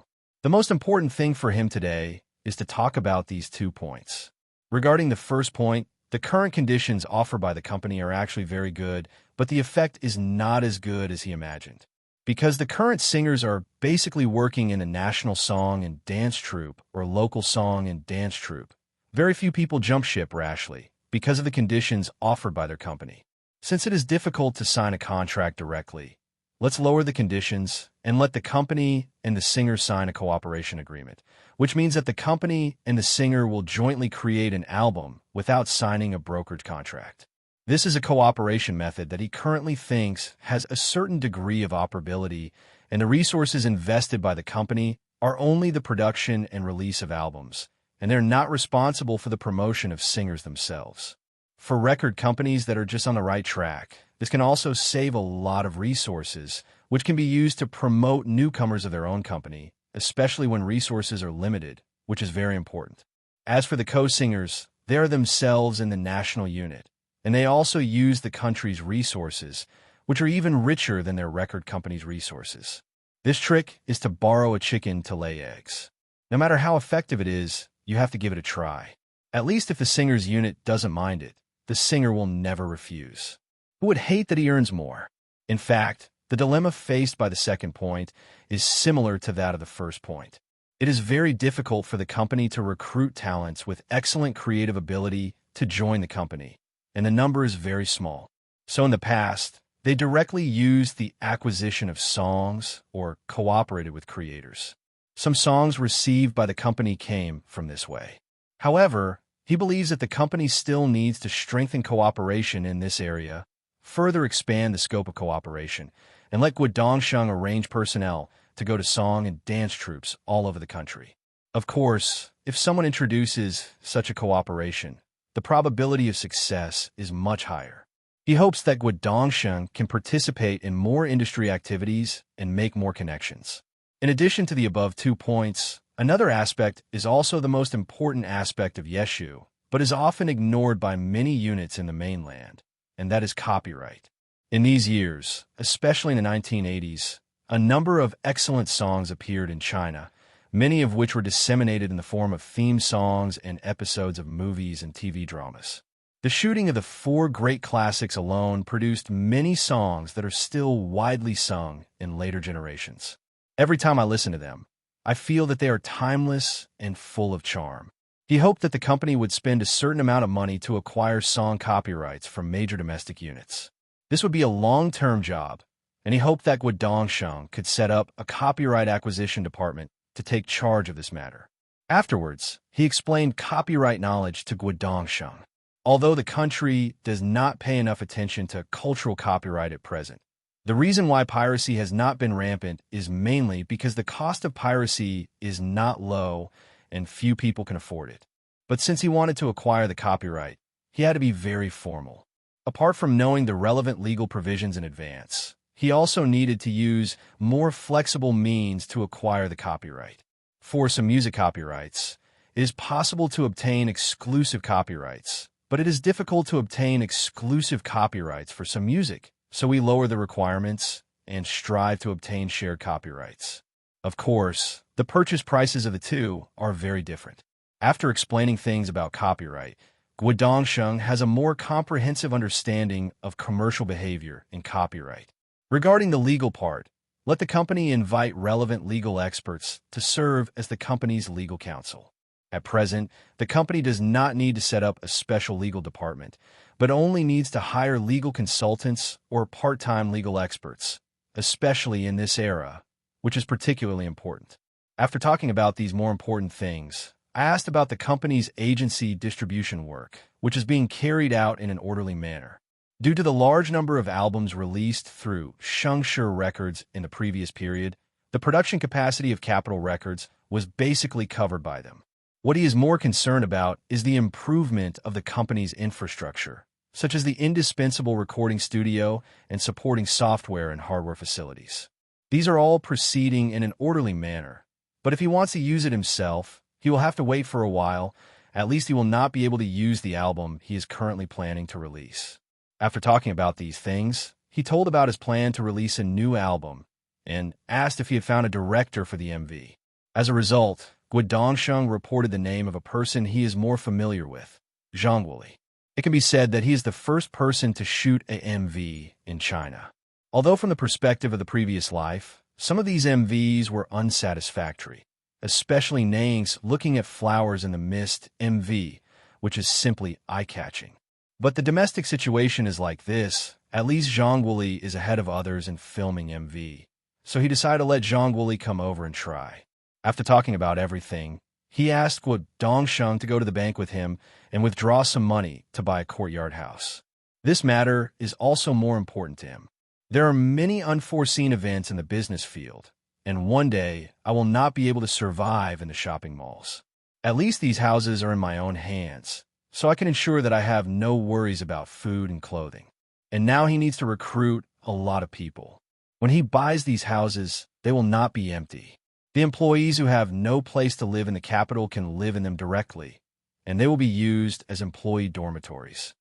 The most important thing for him today is to talk about these 2 points. Regarding the first point, the current conditions offered by the company are actually very good, but the effect is not as good as he imagined. Because the current singers are basically working in a national song and dance troupe or local song and dance troupe, very few people jump ship rashly because of the conditions offered by their company. Since it is difficult to sign a contract directly, let's lower the conditions and let the company and the singer sign a cooperation agreement, which means that the company and the singer will jointly create an album without signing a brokerage contract. This is a cooperation method that he currently thinks has a certain degree of operability, and the resources invested by the company are only the production and release of albums, and they're not responsible for the promotion of singers themselves. For record companies that are just on the right track, this can also save a lot of resources, which can be used to promote newcomers of their own company, especially when resources are limited, which is very important. As for the co-singers, they are themselves in the national unit, and they also use the country's resources, which are even richer than their record company's resources. This trick is to borrow a chicken to lay eggs. No matter how effective it is, you have to give it a try. At least if the singer's unit doesn't mind it, the singer will never refuse. Who would hate that he earns more? In fact, the dilemma faced by the second point is similar to that of the first point. It is very difficult for the company to recruit talents with excellent creative ability to join the company, and the number is very small. So in the past, they directly used the acquisition of songs or cooperated with creators. Some songs received by the company came from this way. However, he believes that the company still needs to strengthen cooperation in this area, further expand the scope of cooperation, and let Guo Dongsheng arrange personnel to go to song and dance troupes all over the country. Of course, if someone introduces such a cooperation, the probability of success is much higher. He hopes that Guo Dongsheng can participate in more industry activities and make more connections. In addition to the above 2 points, another aspect is also the most important aspect of Yeshu, but is often ignored by many units in the mainland, and that is copyright. In these years, especially in the 1980s, a number of excellent songs appeared in China, many of which were disseminated in the form of theme songs and episodes of movies and TV dramas. The shooting of the 4 great classics alone produced many songs that are still widely sung in later generations. Every time I listen to them, I feel that they are timeless and full of charm. He hoped that the company would spend a certain amount of money to acquire song copyrights from major domestic units. This would be a long-term job, and he hoped that Guo Dongsheng could set up a copyright acquisition department to take charge of this matter. Afterwards, he explained copyright knowledge to Guo Dongsheng. Although the country does not pay enough attention to cultural copyright at present, the reason why piracy has not been rampant is mainly because the cost of piracy is not low and few people can afford it. But since he wanted to acquire the copyright, he had to be very formal. Apart from knowing the relevant legal provisions in advance, he also needed to use more flexible means to acquire the copyright. For some music copyrights, it is possible to obtain exclusive copyrights, but it is difficult to obtain exclusive copyrights for some music, so we lower the requirements and strive to obtain shared copyrights. Of course, the purchase prices of the two are very different. After explaining things about copyright, Guodongsheng has a more comprehensive understanding of commercial behavior in copyright. Regarding the legal part, let the company invite relevant legal experts to serve as the company's legal counsel. At present, the company does not need to set up a special legal department, but only needs to hire legal consultants or part-time legal experts, especially in this era, which is particularly important. After talking about these more important things, I asked about the company's agency distribution work, which is being carried out in an orderly manner. Due to the large number of albums released through Shengshi Records in the previous period, the production capacity of Capitol Records was basically covered by them. What he is more concerned about is the improvement of the company's infrastructure, such as the indispensable recording studio and supporting software and hardware facilities. These are all proceeding in an orderly manner, but if he wants to use it himself, he will have to wait for a while. At least he will not be able to use the album he is currently planning to release. After talking about these things, he told about his plan to release a new album and asked if he had found a director for the MV. As a result, Guodongsheng reported the name of a person he is more familiar with, Zhang Wuli. It can be said that he is the first person to shoot a MV in China. Although from the perspective of the previous life, some of these MVs were unsatisfactory, especially Nang's Looking at Flowers in the Mist MV, which is simply eye-catching. But the domestic situation is like this. At least Zhang Wuli is ahead of others in filming MV, so he decided to let Zhang Wuli come over and try. After talking about everything, he asked Guodongsheng to go to the bank with him and withdraw some money to buy a courtyard house. This matter is also more important to him. There are many unforeseen events in the business field, and one day I will not be able to survive in the shopping malls. At least these houses are in my own hands, so I can ensure that I have no worries about food and clothing. And now he needs to recruit a lot of people. When he buys these houses, they will not be empty. The employees who have no place to live in the capital can live in them directly, and they will be used as employee dormitories.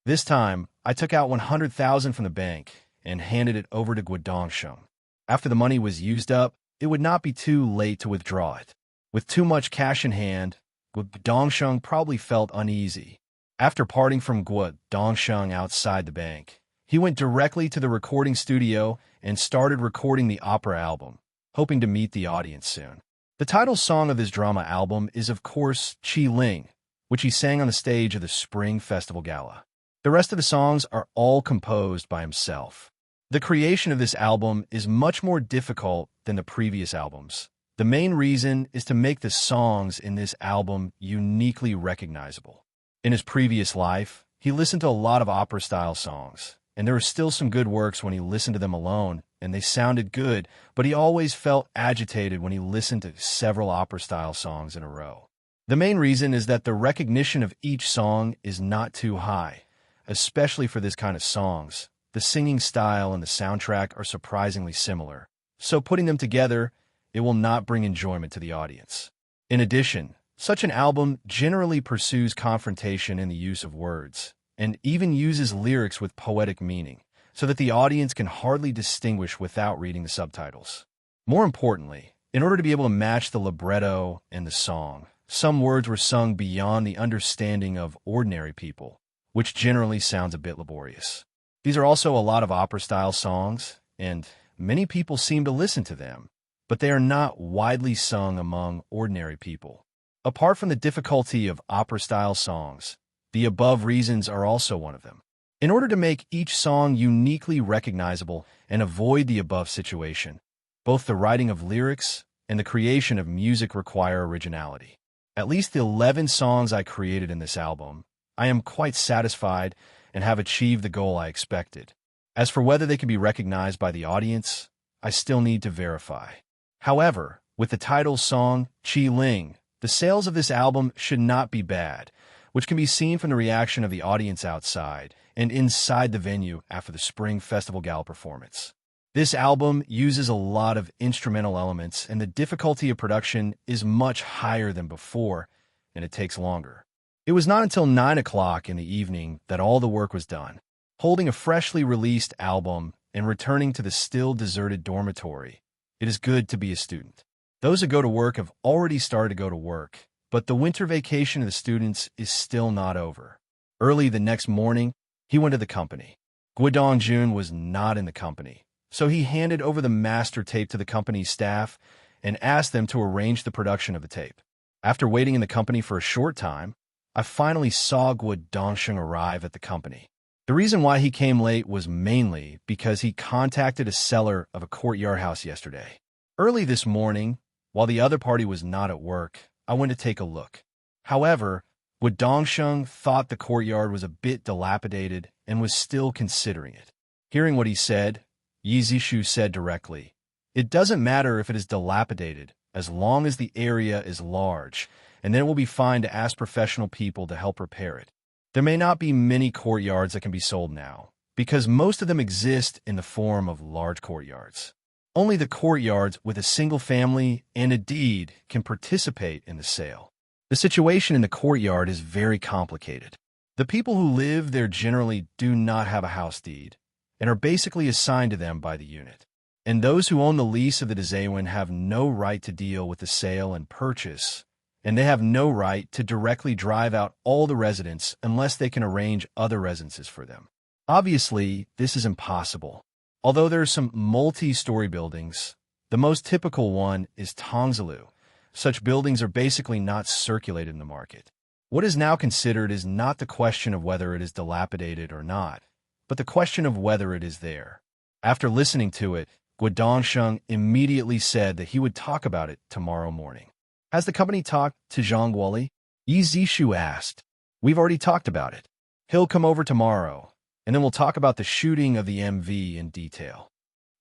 This time, I took out 100,000 from the bank and handed it over to Guodongsheng. After the money was used up, it would not be too late to withdraw it. With too much cash in hand, Guodongsheng probably felt uneasy. After parting from Guodongsheng outside the bank, he went directly to the recording studio and started recording the opera album, hoping to meet the audience soon. The title song of his drama album is, of course, Qi Ling, which he sang on the stage of the Spring Festival Gala. The rest of the songs are all composed by himself. The creation of this album is much more difficult than the previous albums. The main reason is to make the songs in this album uniquely recognizable. In his previous life, he listened to a lot of opera-style songs, and there were still some good works when he listened to them alone, and they sounded good, but he always felt agitated when he listened to several opera-style songs in a row. The main reason is that the recognition of each song is not too high, especially for this kind of songs. The singing style and the soundtrack are surprisingly similar, so putting them together, it will not bring enjoyment to the audience. In addition, such an album generally pursues confrontation in the use of words, and even uses lyrics with poetic meaning, so that the audience can hardly distinguish without reading the subtitles. More importantly, in order to be able to match the libretto and the song, some words were sung beyond the understanding of ordinary people, which generally sounds a bit laborious. These are also a lot of opera-style songs, and many people seem to listen to them, but they are not widely sung among ordinary people. Apart from the difficulty of opera-style songs, the above reasons are also one of them. In order to make each song uniquely recognizable and avoid the above situation, both the writing of lyrics and the creation of music require originality. At least the 11 songs I created in this album, I am quite satisfied and have achieved the goal I expected. As for whether they can be recognized by the audience, I still need to verify. However, with the title song, Qi Ling, the sales of this album should not be bad, which can be seen from the reaction of the audience outside and inside the venue after the Spring Festival Gala performance. This album uses a lot of instrumental elements, and the difficulty of production is much higher than before, and it takes longer. It was not until 9 o'clock in the evening that all the work was done. Holding a freshly released album and returning to the still deserted dormitory. It is good to be a student. Those who go to work have already started to go to work, but the winter vacation of the students is still not over. Early the next morning, he went to the company. Guodong-jun was not in the company, so he handed over the master tape to the company's staff and asked them to arrange the production of the tape. After waiting in the company for a short time, I finally saw Guodong-shun arrive at the company. The reason why he came late was mainly because he contacted a seller of a courtyard house yesterday. Early this morning, while the other party was not at work, I went to take a look. However, Guodong-shun thought the courtyard was a bit dilapidated and was still considering it. Hearing what he said, Yi Zishu said directly, "It doesn't matter if it is dilapidated, as long as the area is large, and then it will be fine to ask professional people to help repair it. There may not be many courtyards that can be sold now, because most of them exist in the form of large courtyards. Only the courtyards with a single family and a deed can participate in the sale. The situation in the courtyard is very complicated. The people who live there generally do not have a house deed and are basically assigned to them by the unit. And those who own the lease of the Dazewin have no right to deal with the sale and purchase, and they have no right to directly drive out all the residents unless they can arrange other residences for them. Obviously, this is impossible. Although there are some multi-story buildings, the most typical one is Tongzilu. Such buildings are basically not circulated in the market. What is now considered is not the question of whether it is dilapidated or not, but the question of whether it is there. After listening to it, Guodong-shun immediately said that he would talk about it tomorrow morning. Has the company talked to Zhang Guoli? Yi Zishu asked. We've already talked about it. He'll come over tomorrow, and then we'll talk about the shooting of the MV in detail.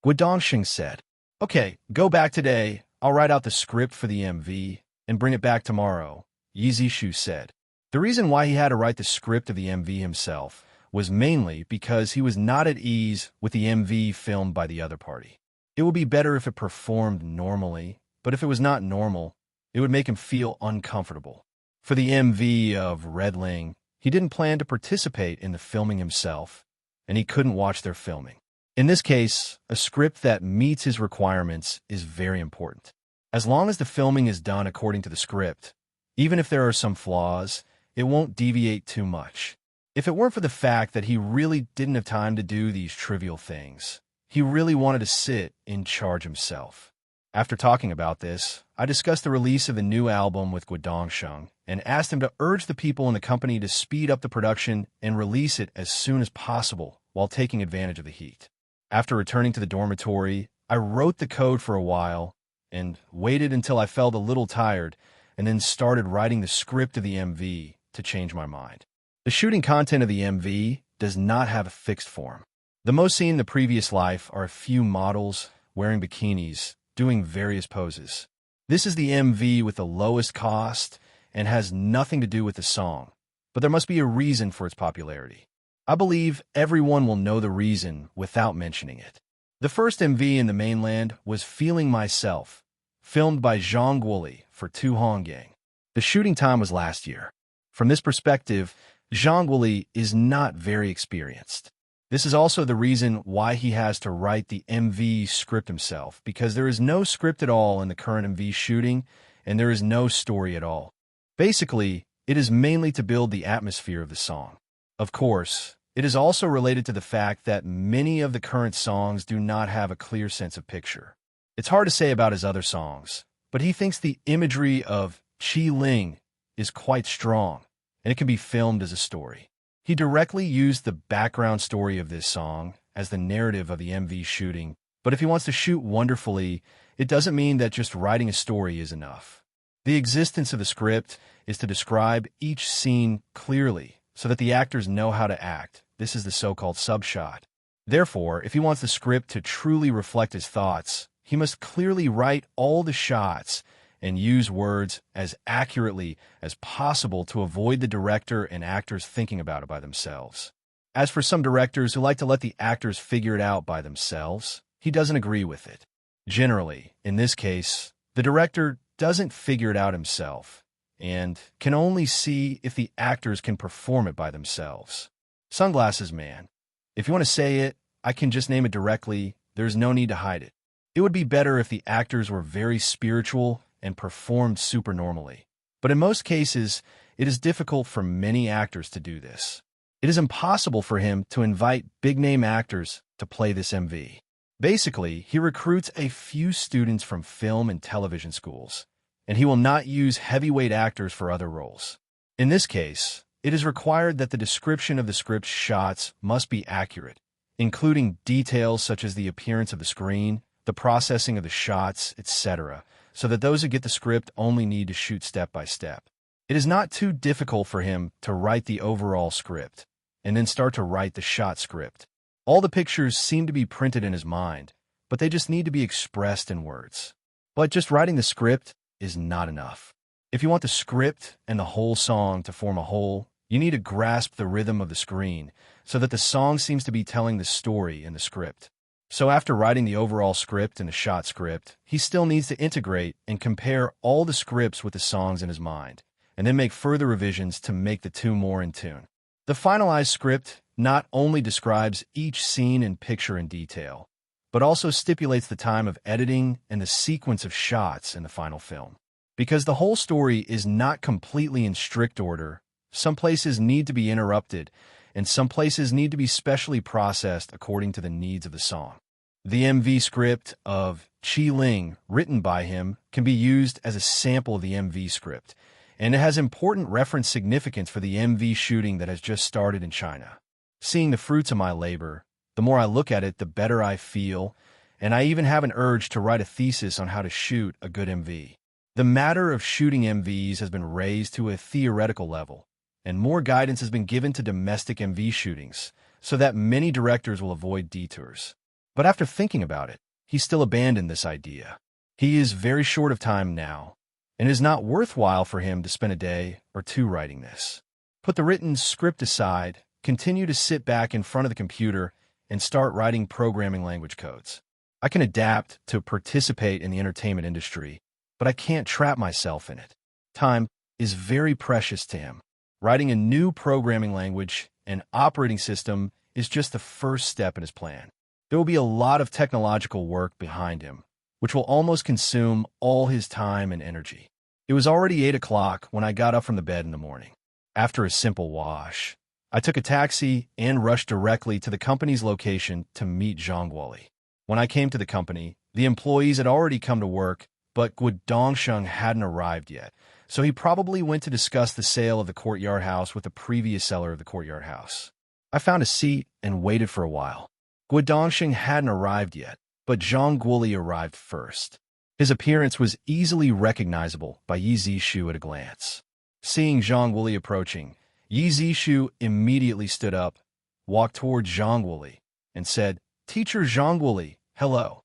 Guodong-shun said, Okay, go back today. I'll write out the script for the MV and bring it back tomorrow, Yi Zishu said. The reason why he had to write the script of the MV himself was mainly because he was not at ease with the MV filmed by the other party. It would be better if it performed normally, but if it was not normal, it would make him feel uncomfortable. For the MV of Redling, he didn't plan to participate in the filming himself, and he couldn't watch their filming. In this case, a script that meets his requirements is very important. As long as the filming is done according to the script, even if there are some flaws, it won't deviate too much. If it weren't for the fact that he really didn't have time to do these trivial things, he really wanted to sit in charge himself. After talking about this, I discussed the release of the new album with Guodong-shun and asked him to urge the people in the company to speed up the production and release it as soon as possible while taking advantage of the heat. After returning to the dormitory, I wrote the code for a while and waited until I felt a little tired and then started writing the script of the MV to change my mind. The shooting content of the MV does not have a fixed form. The most seen in the previous life are a few models wearing bikinis, doing various poses. This is the MV with the lowest cost and has nothing to do with the song, but there must be a reason for its popularity. I believe everyone will know the reason without mentioning it. The first MV in the mainland was Feeling Myself, filmed by Zhang Guoli for Tu Honggang. The shooting time was last year. From this perspective, Zhang Guoli is not very experienced. This is also the reason why he has to write the MV script himself, because there is no script at all in the current MV shooting, and there is no story at all. Basically, it is mainly to build the atmosphere of the song. Of course, it is also related to the fact that many of the current songs do not have a clear sense of picture. It's hard to say about his other songs, but he thinks the imagery of Qi Ling is quite strong, and it can be filmed as a story. He directly used the background story of this song as the narrative of the MV shooting, but if he wants to shoot wonderfully, it doesn't mean that just writing a story is enough. The existence of the script is to describe each scene clearly so that the actors know how to act. This is the so-called subshot. Therefore, if he wants the script to truly reflect his thoughts, he must clearly write all the shots and use words as accurately as possible to avoid the director and actors thinking about it by themselves. As for some directors who like to let the actors figure it out by themselves, he doesn't agree with it. Generally, in this case, the director doesn't figure it out himself and can only see if the actors can perform it by themselves. Sunglasses Man. If you want to say it, I can just name it directly. There's no need to hide it. It would be better if the actors were very spiritual and performed supernormally. But in most cases, it is difficult for many actors to do this. It is impossible for him to invite big-name actors to play this MV. Basically, he recruits a few students from film and television schools, and he will not use heavyweight actors for other roles. In this case, it is required that the description of the script's shots must be accurate, including details such as the appearance of the screen, the processing of the shots, etc., so that those who get the script only need to shoot step by step. It is not too difficult for him to write the overall script, and then start to write the shot script. All the pictures seem to be printed in his mind, but they just need to be expressed in words. But just writing the script is not enough. If you want the script and the whole song to form a whole, you need to grasp the rhythm of the screen so that the song seems to be telling the story in the script. So after writing the overall script and the shot script, he still needs to integrate and compare all the scripts with the songs in his mind, and then make further revisions to make the two more in tune. The finalized script not only describes each scene and picture in detail, but also stipulates the time of editing and the sequence of shots in the final film. Because the whole story is not completely in strict order, some places need to be interrupted, and some places need to be specially processed according to the needs of the song. The MV script of Qi Ling, written by him, can be used as a sample of the MV script, and it has important reference significance for the MV shooting that has just started in China. Seeing the fruits of my labor, the more I look at it, the better I feel, and I even have an urge to write a thesis on how to shoot a good MV. The matter of shooting MVs has been raised to a theoretical level, and more guidance has been given to domestic MV shootings, so that many directors will avoid detours. But after thinking about it, he still abandoned this idea. He is very short of time now, and it is not worthwhile for him to spend a day or two writing this. Put the written script aside, continue to sit back in front of the computer, and start writing programming language codes. I can adapt to participate in the entertainment industry, but I can't trap myself in it. Time is very precious to him. Writing a new programming language and operating system is just the first step in his plan. There will be a lot of technological work behind him, which will almost consume all his time and energy. It was already 8 o'clock when I got up from the bed in the morning. After a simple wash, I took a taxi and rushed directly to the company's location to meet Zhang Guoli. When I came to the company, the employees had already come to work, but Guo Dongsheng hadn't arrived yet, so he probably went to discuss the sale of the courtyard house with the previous seller of the courtyard house. I found a seat and waited for a while. Guo Dongsheng hadn't arrived yet, but Zhang Guoli arrived first. His appearance was easily recognizable by Yi Zishu at a glance. Seeing Zhang Guoli approaching, Yi Zishu immediately stood up, walked toward Zhang Guoli, and said, "Teacher Zhang Guoli, hello."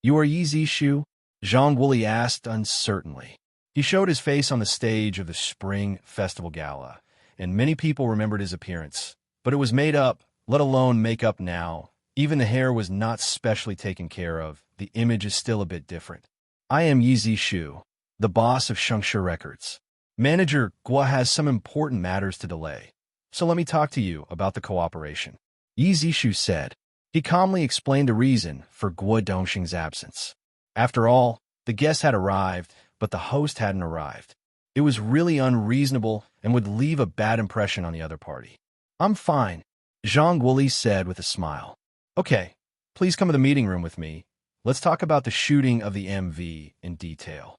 "You are Yi Zishu?" Zhang Guoli asked uncertainly. He showed his face on the stage of the Spring Festival Gala, and many people remembered his appearance. But it was made up, let alone make up now. Even the hair was not specially taken care of. The image is still a bit different. "I am Yi Zishu, the boss of Shengshe Records. Manager Guo has some important matters to delay, so let me talk to you about the cooperation," Yi Zishu said. He calmly explained the reason for Guo Dongsheng's absence. After all, the guest had arrived, but the host hadn't arrived. It was really unreasonable and would leave a bad impression on the other party. "I'm fine," Zhang Guoli said with a smile. "Okay, please come to the meeting room with me. Let's talk about the shooting of the MV in detail,"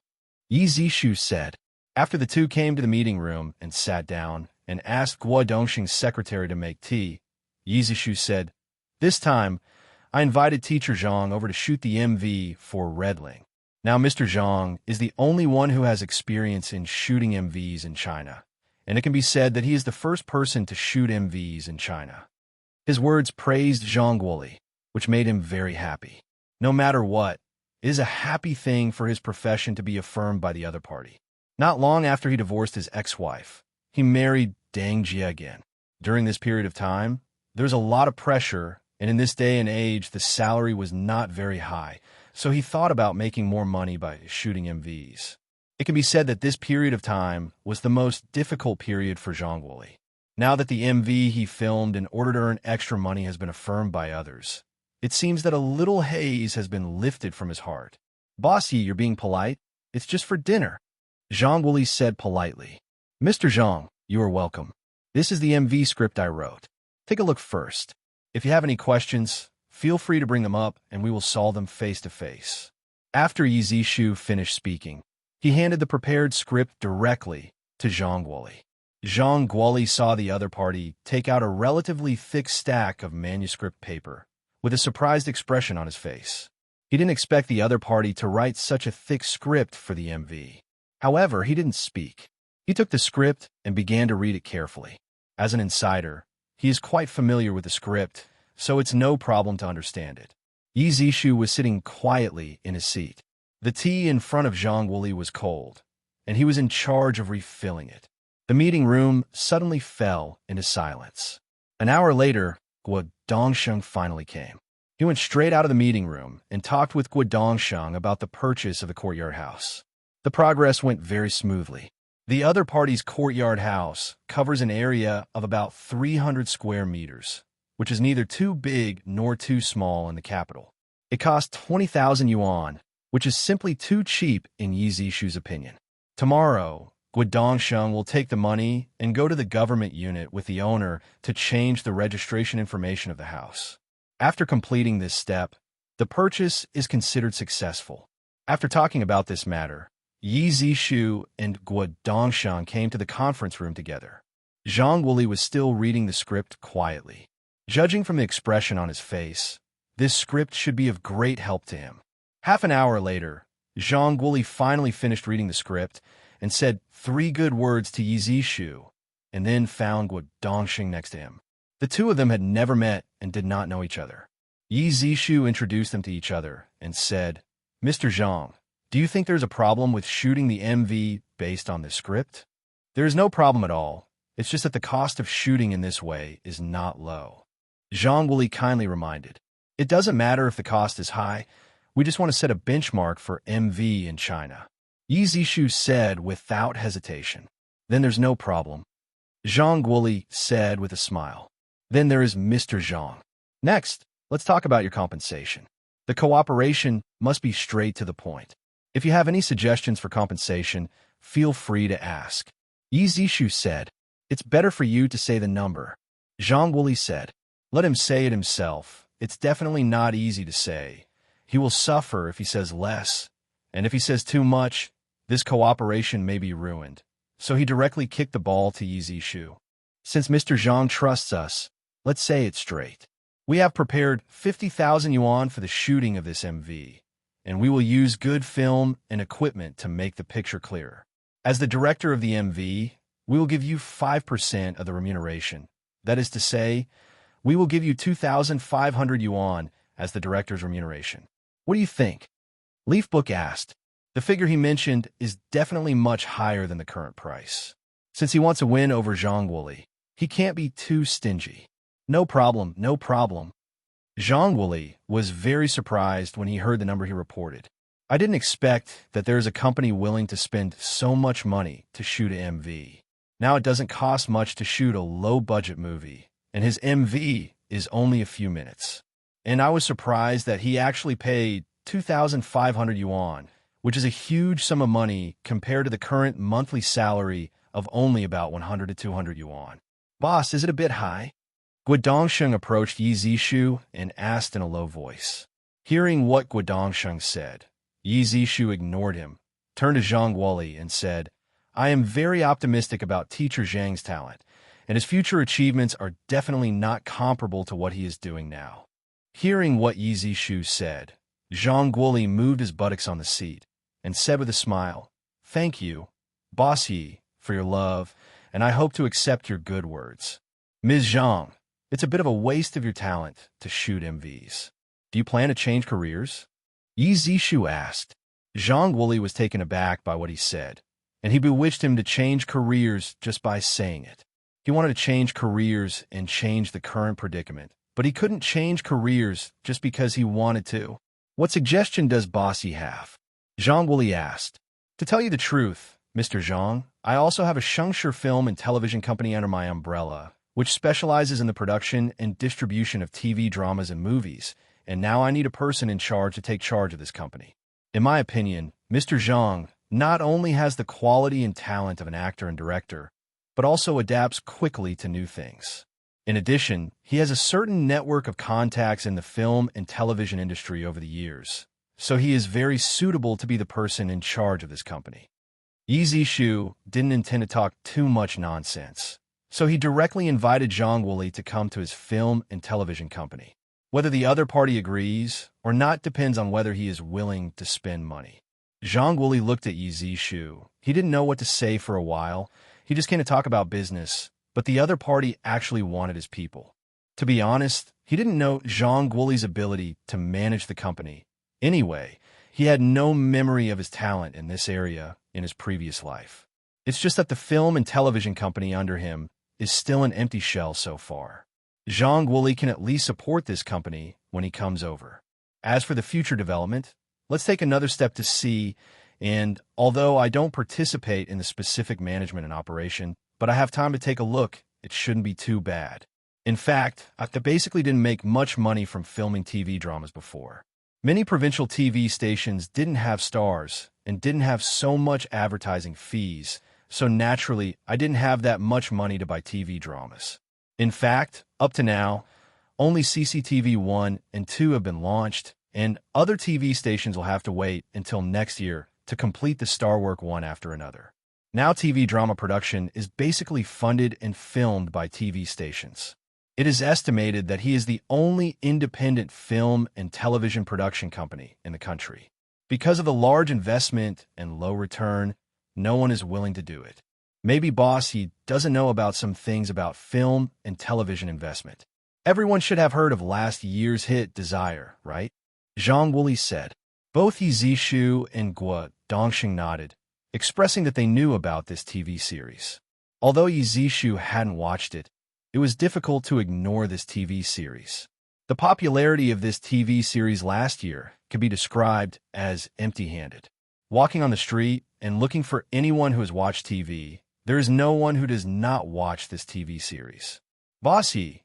Yi Zishu said. After the two came to the meeting room and sat down and asked Guo Dongsheng's secretary to make tea, Yi Zishu said, "This time, I invited Teacher Zhang over to shoot the MV for Redling. Now, Mr. Zhang is the only one who has experience in shooting MVs in China, and it can be said that he is the first person to shoot MVs in China." His words praised Zhang Guoli, which made him very happy. No matter what, it is a happy thing for his profession to be affirmed by the other party. Not long after he divorced his ex-wife, he married Deng Jie again. During this period of time, there was a lot of pressure, and in this day and age, the salary was not very high, so he thought about making more money by shooting MVs. It can be said that this period of time was the most difficult period for Zhang Guoli. Now that the MV he filmed in order to earn extra money has been affirmed by others, It seems that a little haze has been lifted from his heart. Boss Yi, you're being polite. It's just for dinner. Zhang Wuli said politely. Mr. Zhang, you are welcome. This is the MV script I wrote. Take a look first. If you have any questions, feel free to bring them up and we will solve them face to face. After Yi Zishu finished speaking, he handed the prepared script directly to Zhang Wuli. Zhang Wuli saw the other party take out a relatively thick stack of manuscript paper, with a surprised expression on his face. He didn't expect the other party to write such a thick script for the MV. However, he didn't speak. He took the script and began to read it carefully. As an insider, he is quite familiar with the script, so it's no problem to understand it. Yi Zishu was sitting quietly in his seat. The tea in front of Zhang Wuli was cold, and he was in charge of refilling it. The meeting room suddenly fell into silence. An hour later, Guo Dongsheng finally came. He went straight out of the meeting room and talked with Guo Dongsheng about the purchase of the courtyard house. The progress went very smoothly. The other party's courtyard house covers an area of about 300 square meters, which is neither too big nor too small in the capital. It cost 20,000 yuan, which is simply too cheap in Yi Zishu's opinion. Tomorrow, Guo Dongsheng will take the money and go to the government unit with the owner to change the registration information of the house. After completing this step, the purchase is considered successful. After talking about this matter, Yi Zishu and Guo Dongsheng came to the conference room together. Zhang Wuli was still reading the script quietly. Judging from the expression on his face, this script should be of great help to him. Half an hour later, Zhang Wuli finally finished reading the script and said 3 good words to Yi Zishu, and then found Guo Dongsheng next to him. The two of them had never met and did not know each other. Yi Zishu introduced them to each other and said, Mr. Zhang, do you think there's a problem with shooting the MV based on this script? There is no problem at all. It's just that the cost of shooting in this way is not low. Zhang Wuli kindly reminded, it doesn't matter if the cost is high. We just want to set a benchmark for MV in China. Yi Zishu said without hesitation. Then there's no problem. Zhang Wuli said with a smile. Then there is Mr. Zhang. Next, let's talk about your compensation. The cooperation must be straight to the point. If you have any suggestions for compensation, feel free to ask. Yi Zishu said, it's better for you to say the number. Zhang Wuli said, let him say it himself. It's definitely not easy to say. He will suffer if he says less, and if he says too much, this cooperation may be ruined. So he directly kicked the ball to Yi Zishu. Since Mr. Zhang trusts us, let's say it straight. We have prepared 50,000 yuan for the shooting of this MV, and we will use good film and equipment to make the picture clearer. As the director of the MV, we will give you 5% of the remuneration. That is to say, we will give you 2,500 yuan as the director's remuneration. What do you think? Leafbook asked. The figure he mentioned is definitely much higher than the current price. Since he wants a win over Zhang Wuli, he can't be too stingy. No problem, no problem. Zhang Wuli was very surprised when he heard the number he reported. I didn't expect that there is a company willing to spend so much money to shoot a MV. Now it doesn't cost much to shoot a low-budget movie, and his MV is only a few minutes. And I was surprised that he actually paid 2,500 yuan, which is a huge sum of money compared to the current monthly salary of only about 100 to 200 yuan. Boss, is it a bit high? Guo Dongsheng approached Yi Zishu and asked in a low voice. Hearing what Guo Dongsheng said, Yi Zishu ignored him, turned to Zhang Wuli and said, I am very optimistic about teacher Zhang's talent, and his future achievements are definitely not comparable to what he is doing now. Hearing what Yi Zishu said, Zhang Wuli moved his buttocks on the seat and said with a smile, Thank you, Boss Yi, for your love, and I hope to accept your good words. Ms. Zhang, it's a bit of a waste of your talent to shoot MVs. Do you plan to change careers? Yi Zishu asked. Zhang Wuli was taken aback by what he said, and he bewitched him to change careers just by saying it. He wanted to change careers and change the current predicament, but he couldn't change careers just because he wanted to. What suggestion does Bossy have? Zhang Wuli asked. To tell you the truth, Mr. Zhang, I also have a Shengshi film and television company under my umbrella, which specializes in the production and distribution of TV dramas and movies, and now I need a person in charge to take charge of this company. In my opinion, Mr. Zhang not only has the quality and talent of an actor and director, but also adapts quickly to new things. In addition, he has a certain network of contacts in the film and television industry over the years, so he is very suitable to be the person in charge of this company. Yi Zishu didn't intend to talk too much nonsense, so he directly invited Zhang Wuli to come to his film and television company. Whether the other party agrees or not depends on whether he is willing to spend money. Zhang Wuli looked at Yi Zishu. He didn't know what to say for a while. He just came to talk about business, but the other party actually wanted his people. To be honest, he didn't know Zhang Wuli's ability to manage the company. Anyway, he had no memory of his talent in this area in his previous life. It's just that the film and television company under him is still an empty shell so far. Zhang Wuli can at least support this company when he comes over. As for the future development, let's take another step to see, and although I don't participate in the specific management and operation, but I have time to take a look, it shouldn't be too bad. In fact, I basically didn't make much money from filming TV dramas before. Many provincial TV stations didn't have stars and didn't have so much advertising fees, so naturally, I didn't have that much money to buy TV dramas. In fact, up to now, only CCTV 1 and 2 have been launched, and other TV stations will have to wait until next year to complete the star work one after another. Now TV drama production is basically funded and filmed by TV stations. It is estimated that he is the only independent film and television production company in the country. Because of the large investment and low return, no one is willing to do it. Maybe boss, he doesn't know about some things about film and television investment. Everyone should have heard of last year's hit Desire, right? Zhang Wuli said. Both Yi Zishu and Guo Dongxing nodded, expressing that they knew about this TV series. Although Yi Zishu hadn't watched it, it was difficult to ignore this TV series. The popularity of this TV series last year can be described as empty-handed. Walking on the street and looking for anyone who has watched TV, there is no one who does not watch this TV series. Bossy,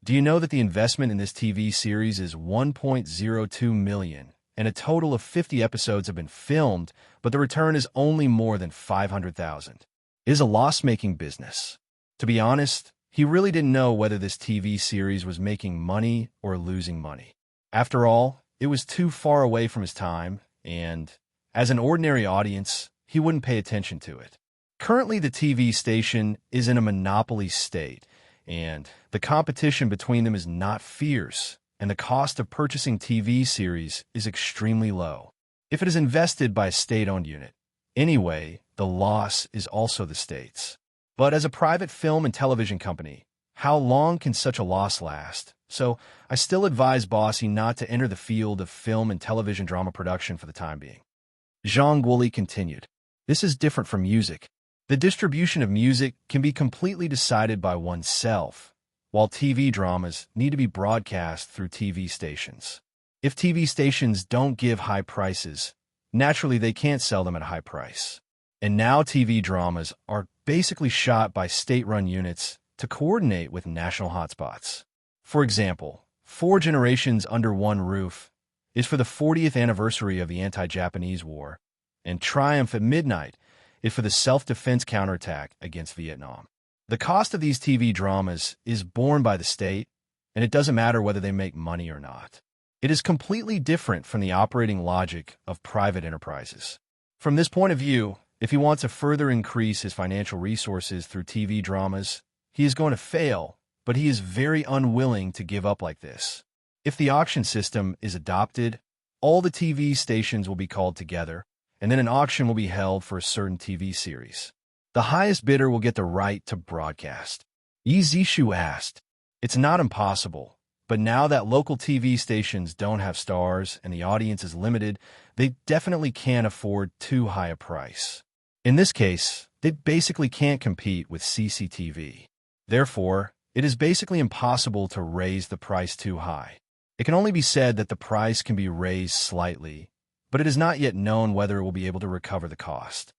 do you know that the investment in this TV series is 1.02 million, and a total of 50 episodes have been filmed, but the return is only more than 500,000. It is a loss-making business. To be honest, he really didn't know whether this TV series was making money or losing money. After all, it was too far away from his time, and as an ordinary audience, he wouldn't pay attention to it. Currently, the TV station is in a monopoly state, and the competition between them is not fierce, and the cost of purchasing TV series is extremely low. If it is invested by a state-owned unit, anyway, the loss is also the state's. But as a private film and television company, how long can such a loss last? So I still advise Bossy not to enter the field of film and television drama production for the time being. Zhang Wuli continued. This is different from music. The distribution of music can be completely decided by oneself, while TV dramas need to be broadcast through TV stations. If TV stations don't give high prices, naturally they can't sell them at a high price. And now TV dramas are basically shot by state-run units to coordinate with national hotspots. For example, 4 Generations Under One Roof is for the 40th anniversary of the anti-Japanese war, and Triumph at Midnight is for the self-defense counterattack against Vietnam. The cost of these TV dramas is borne by the state, and it doesn't matter whether they make money or not. It is completely different from the operating logic of private enterprises. From this point of view, if he wants to further increase his financial resources through TV dramas, he is going to fail, but he is very unwilling to give up like this. If the auction system is adopted, all the TV stations will be called together, and then an auction will be held for a certain TV series. The highest bidder will get the right to broadcast. Yi Zishu asked, "It's not impossible, but now that local TV stations don't have stars and the audience is limited, they definitely can't afford too high a price. In this case, they basically can't compete with CCTV. Therefore, it is basically impossible to raise the price too high. It can only be said that the price can be raised slightly, but it is not yet known whether it will be able to recover the cost."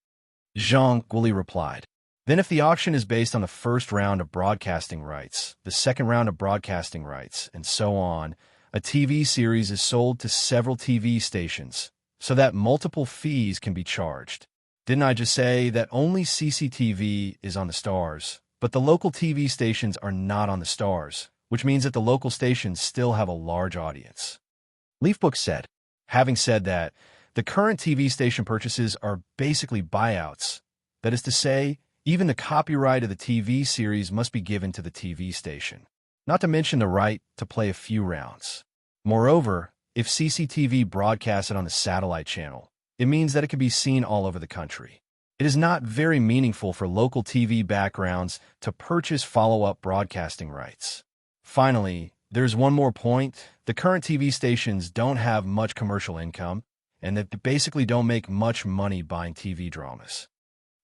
Zhang Wuli replied. Then if the auction is based on the first round of broadcasting rights, the second round of broadcasting rights, and so on, A TV series is sold to several TV stations so that multiple fees can be charged. Didn't I just say that only CCTV is on the stars, but the local TV stations are not on the stars, which means that the local stations still have a large audience. Leafbook said, having said that, the current TV station purchases are basically buyouts. That is to say, even the copyright of the TV series must be given to the TV station, not to mention the right to play a few rounds. Moreover, if CCTV broadcasts it on the satellite channel, it means that it can be seen all over the country. It is not very meaningful for local TV backgrounds to purchase follow-up broadcasting rights. Finally, there's one more point. The current TV stations don't have much commercial income, and they basically don't make much money buying TV dramas.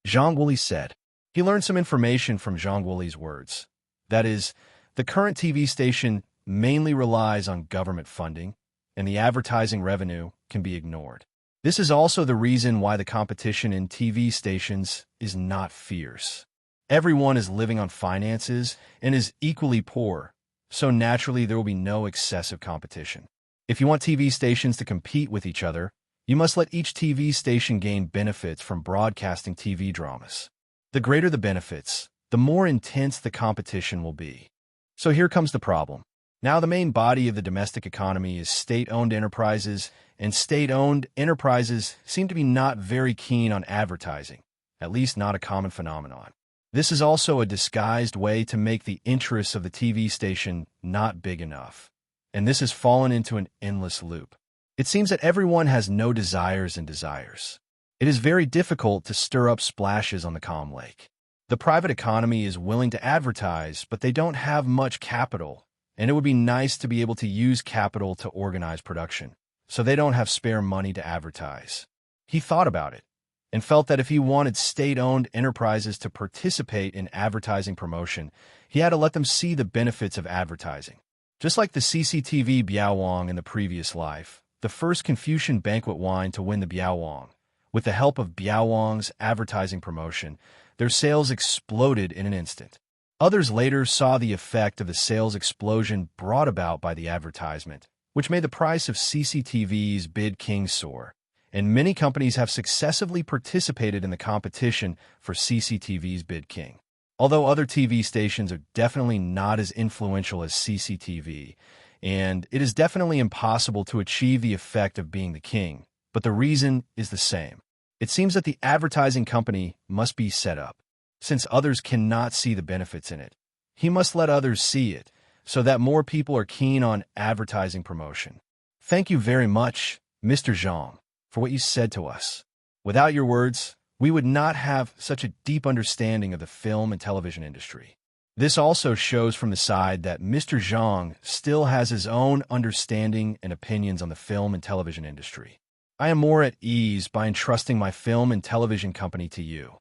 Zhang Wuli said. He learned some information from Zhang Wuli's words. That is, the current TV station mainly relies on government funding, and the advertising revenue can be ignored. This is also the reason why the competition in TV stations is not fierce. Everyone is living on finances and is equally poor, so naturally there will be no excessive competition. If you want TV stations to compete with each other, you must let each TV station gain benefits from broadcasting TV dramas. The greater the benefits, the more intense the competition will be. So here comes the problem. Now the main body of the domestic economy is state-owned enterprises, and state-owned enterprises seem to be not very keen on advertising, at least not a common phenomenon. This is also a disguised way to make the interests of the TV station not big enough, and this has fallen into an endless loop. It seems that everyone has no desires and desires. It is very difficult to stir up splashes on the calm lake. The private economy is willing to advertise, but they don't have much capital, and it would be nice to be able to use capital to organize production, so they don't have spare money to advertise. He thought about it, and felt that if he wanted state-owned enterprises to participate in advertising promotion, he had to let them see the benefits of advertising. Just like the CCTV Biaowang in the previous life, the first Confucian banquet wine to win the Biaowang. With the help of Biaowang's advertising promotion, their sales exploded in an instant. Others later saw the effect of the sales explosion brought about by the advertisement, which made the price of CCTV's Bid King soar, and many companies have successively participated in the competition for CCTV's Bid King. Although other TV stations are definitely not as influential as CCTV, and it is definitely impossible to achieve the effect of being the king, but the reason is the same. It seems that the advertising company must be set up. Since others cannot see the benefits in it, he must let others see it, so that more people are keen on advertising promotion. Thank you very much, Mr. Zhang, for what you said to us. Without your words, we would not have such a deep understanding of the film and television industry. This also shows from the side that Mr. Zhang still has his own understanding and opinions on the film and television industry. I am more at ease by entrusting my film and television company to you.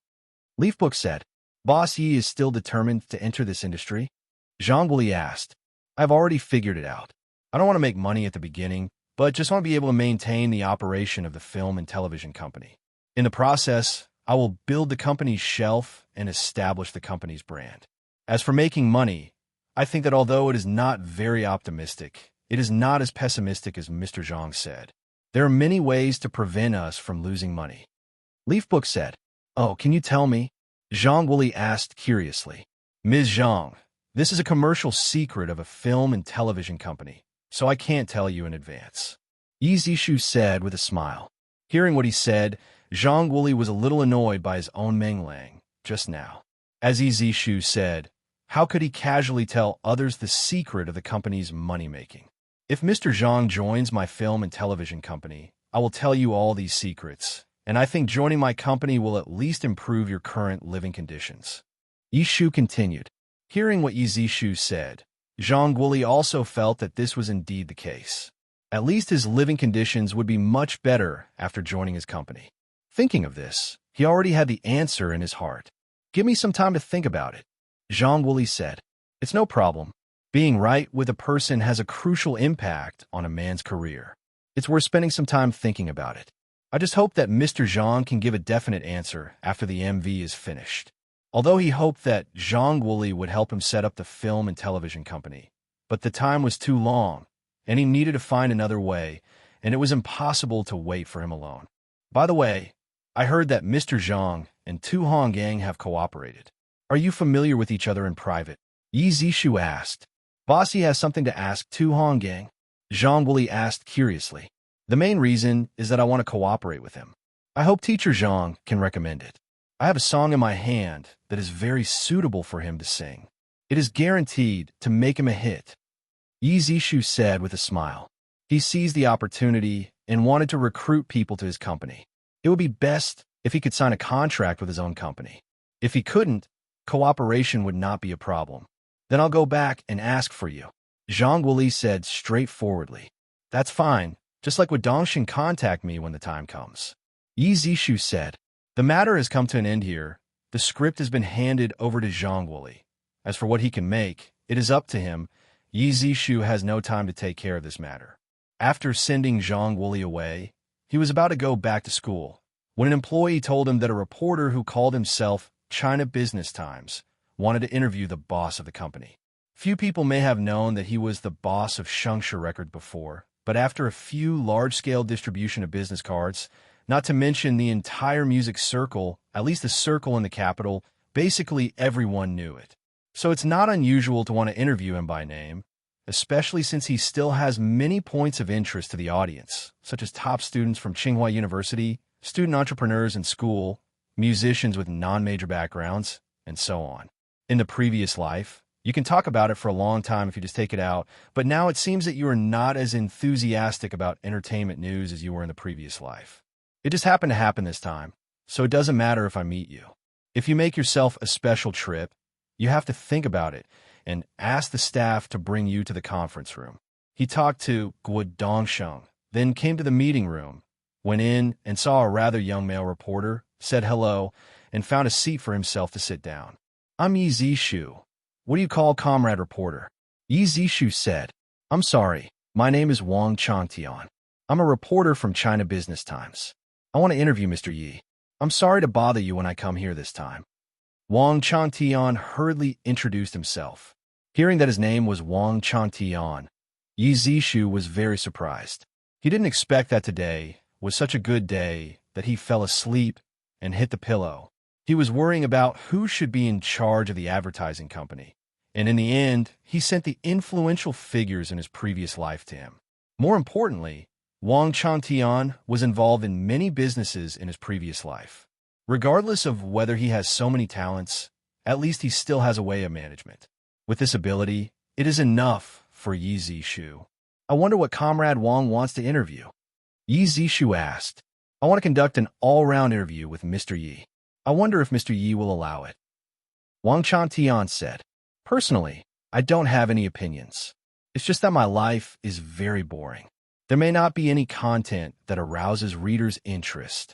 Leafbook said, Boss Yi is still determined to enter this industry? Zhang Wuli asked. I've already figured it out. I don't want to make money at the beginning, but just want to be able to maintain the operation of the film and television company. In the process, I will build the company's shelf and establish the company's brand. As for making money, I think that although it is not very optimistic, it is not as pessimistic as Mr. Zhang said. There are many ways to prevent us from losing money. Leafbook said, Oh, can you tell me? Zhang Wuli asked curiously. Ms. Zhang, this is a commercial secret of a film and television company, so I can't tell you in advance. Yi Zishu said with a smile. Hearing what he said, Zhang Wuli was a little annoyed by his own mangling just now. As Yi Zishu said, how could he casually tell others the secret of the company's money-making? If Mr. Zhang joins my film and television company, I will tell you all these secrets, and I think joining my company will at least improve your current living conditions. Yi Shu continued. Hearing what Yi Zishu said, Zhang Wuli also felt that this was indeed the case. At least his living conditions would be much better after joining his company. Thinking of this, he already had the answer in his heart. Give me some time to think about it. Zhang Wuli said, It's no problem. Being right with a person has a crucial impact on a man's career. It's worth spending some time thinking about it. I just hope that Mr. Zhang can give a definite answer after the MV is finished. Although he hoped that Zhang Wuli would help him set up the film and television company, but the time was too long, and he needed to find another way, and it was impossible to wait for him alone. By the way, I heard that Mr. Zhang and Tu Honggang have cooperated. Are you familiar with each other in private? Yi Zishu asked. Bossy has something to ask Tu Honggang. Zhang Wuli asked curiously. The main reason is that I want to cooperate with him. I hope Teacher Zhang can recommend it. I have a song in my hand that is very suitable for him to sing. It is guaranteed to make him a hit. Yi Zishu said with a smile. He seized the opportunity and wanted to recruit people to his company. It would be best if he could sign a contract with his own company. If he couldn't, cooperation would not be a problem. Then I'll go back and ask for you. Zhang Wuli said straightforwardly. That's fine, just like would Dongshin contact me when the time comes. Yi Zishu said. The matter has come to an end here. The script has been handed over to Zhang Wuli. As for what he can make, it is up to him. Yi Zishu has no time to take care of this matter. After sending Zhang Wuli away, he was about to go back to school when an employee told him that a reporter who called himself China Business Times wanted to interview the boss of the company. Few people may have known that he was the boss of Shengsha Record before, but after a few large-scale distribution of business cards, not to mention the entire music circle, at least the circle in the capital, basically everyone knew it. So it's not unusual to want to interview him by name, especially since he still has many points of interest to the audience, such as top students from Tsinghua University, student entrepreneurs in school, musicians with non-major backgrounds, and so on. In the previous life, you can talk about it for a long time if you just take it out, but now it seems that you are not as enthusiastic about entertainment news as you were in the previous life. It just happened to happen this time, so it doesn't matter if I meet you. If you make yourself a special trip, you have to think about it and ask the staff to bring you to the conference room. He talked to Guo Dongsheng, then came to the meeting room, went in and saw a rather young male reporter, said hello, and found a seat for himself to sit down. I'm Yi Zishu. What do you call comrade reporter? Yi Zishu said. I'm sorry, my name is Wang Changtian. I'm a reporter from China Business Times. I want to interview Mr. Yi. I'm sorry to bother you when I come here this time. Wang Changtian hurriedly introduced himself. Hearing that his name was Wang Changtian, Yi Zishu was very surprised. He didn't expect that today was such a good day that he fell asleep and hit the pillow. He was worrying about who should be in charge of the advertising company, and in the end, he sent the influential figures in his previous life to him. More importantly, Wang Changtian was involved in many businesses in his previous life. Regardless of whether he has so many talents, at least he still has a way of management. With this ability, it is enough for Yi Zishu. I wonder what Comrade Wang wants to interview. Yi Zishu asked. I want to conduct an all-round interview with Mr. Yi. I wonder if Mr. Yi will allow it. Wang Changtian said. Personally, I don't have any opinions. It's just that my life is very boring. There may not be any content that arouses readers' interest.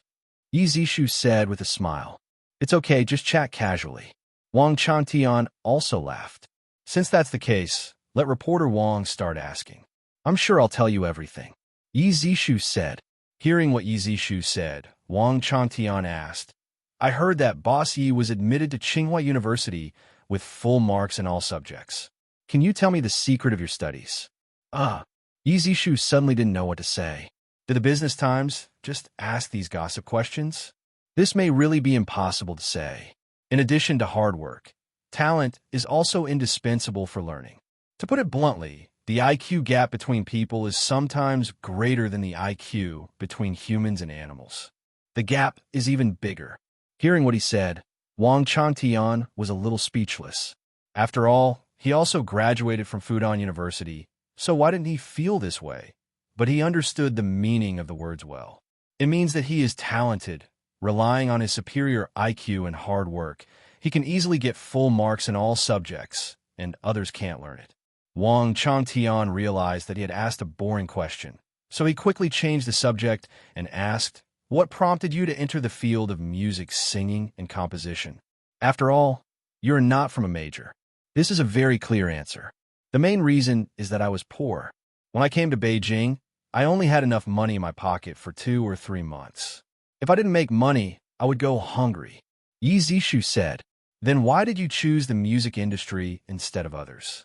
Yi Zishu said with a smile. It's okay, just chat casually. Wang Changtian also laughed. Since that's the case, let reporter Wang start asking. I'm sure I'll tell you everything. Yi Zishu said. Hearing what Yi Zishu said, Wang Changtian asked, I heard that Boss Yi was admitted to Tsinghua University with full marks in all subjects. Can you tell me the secret of your studies? Yi Zishu suddenly didn't know what to say. Did the Business Times just ask these gossip questions? This may really be impossible to say. In addition to hard work, talent is also indispensable for learning. To put it bluntly, the IQ gap between people is sometimes greater than the IQ between humans and animals. The gap is even bigger. Hearing what he said, Wang Changtian was a little speechless. After all, he also graduated from Fudan University, so why didn't he feel this way? But he understood the meaning of the words well. It means that he is talented. Relying on his superior IQ and hard work, he can easily get full marks in all subjects, and others can't learn it. Wang Changtian realized that he had asked a boring question, so he quickly changed the subject and asked, What prompted you to enter the field of music, singing, and composition? After all, you're not from a major. This is a very clear answer. The main reason is that I was poor. When I came to Beijing, I only had enough money in my pocket for 2 or 3 months. If I didn't make money, I would go hungry. Yi Zishu said, Then why did you choose the music industry instead of others?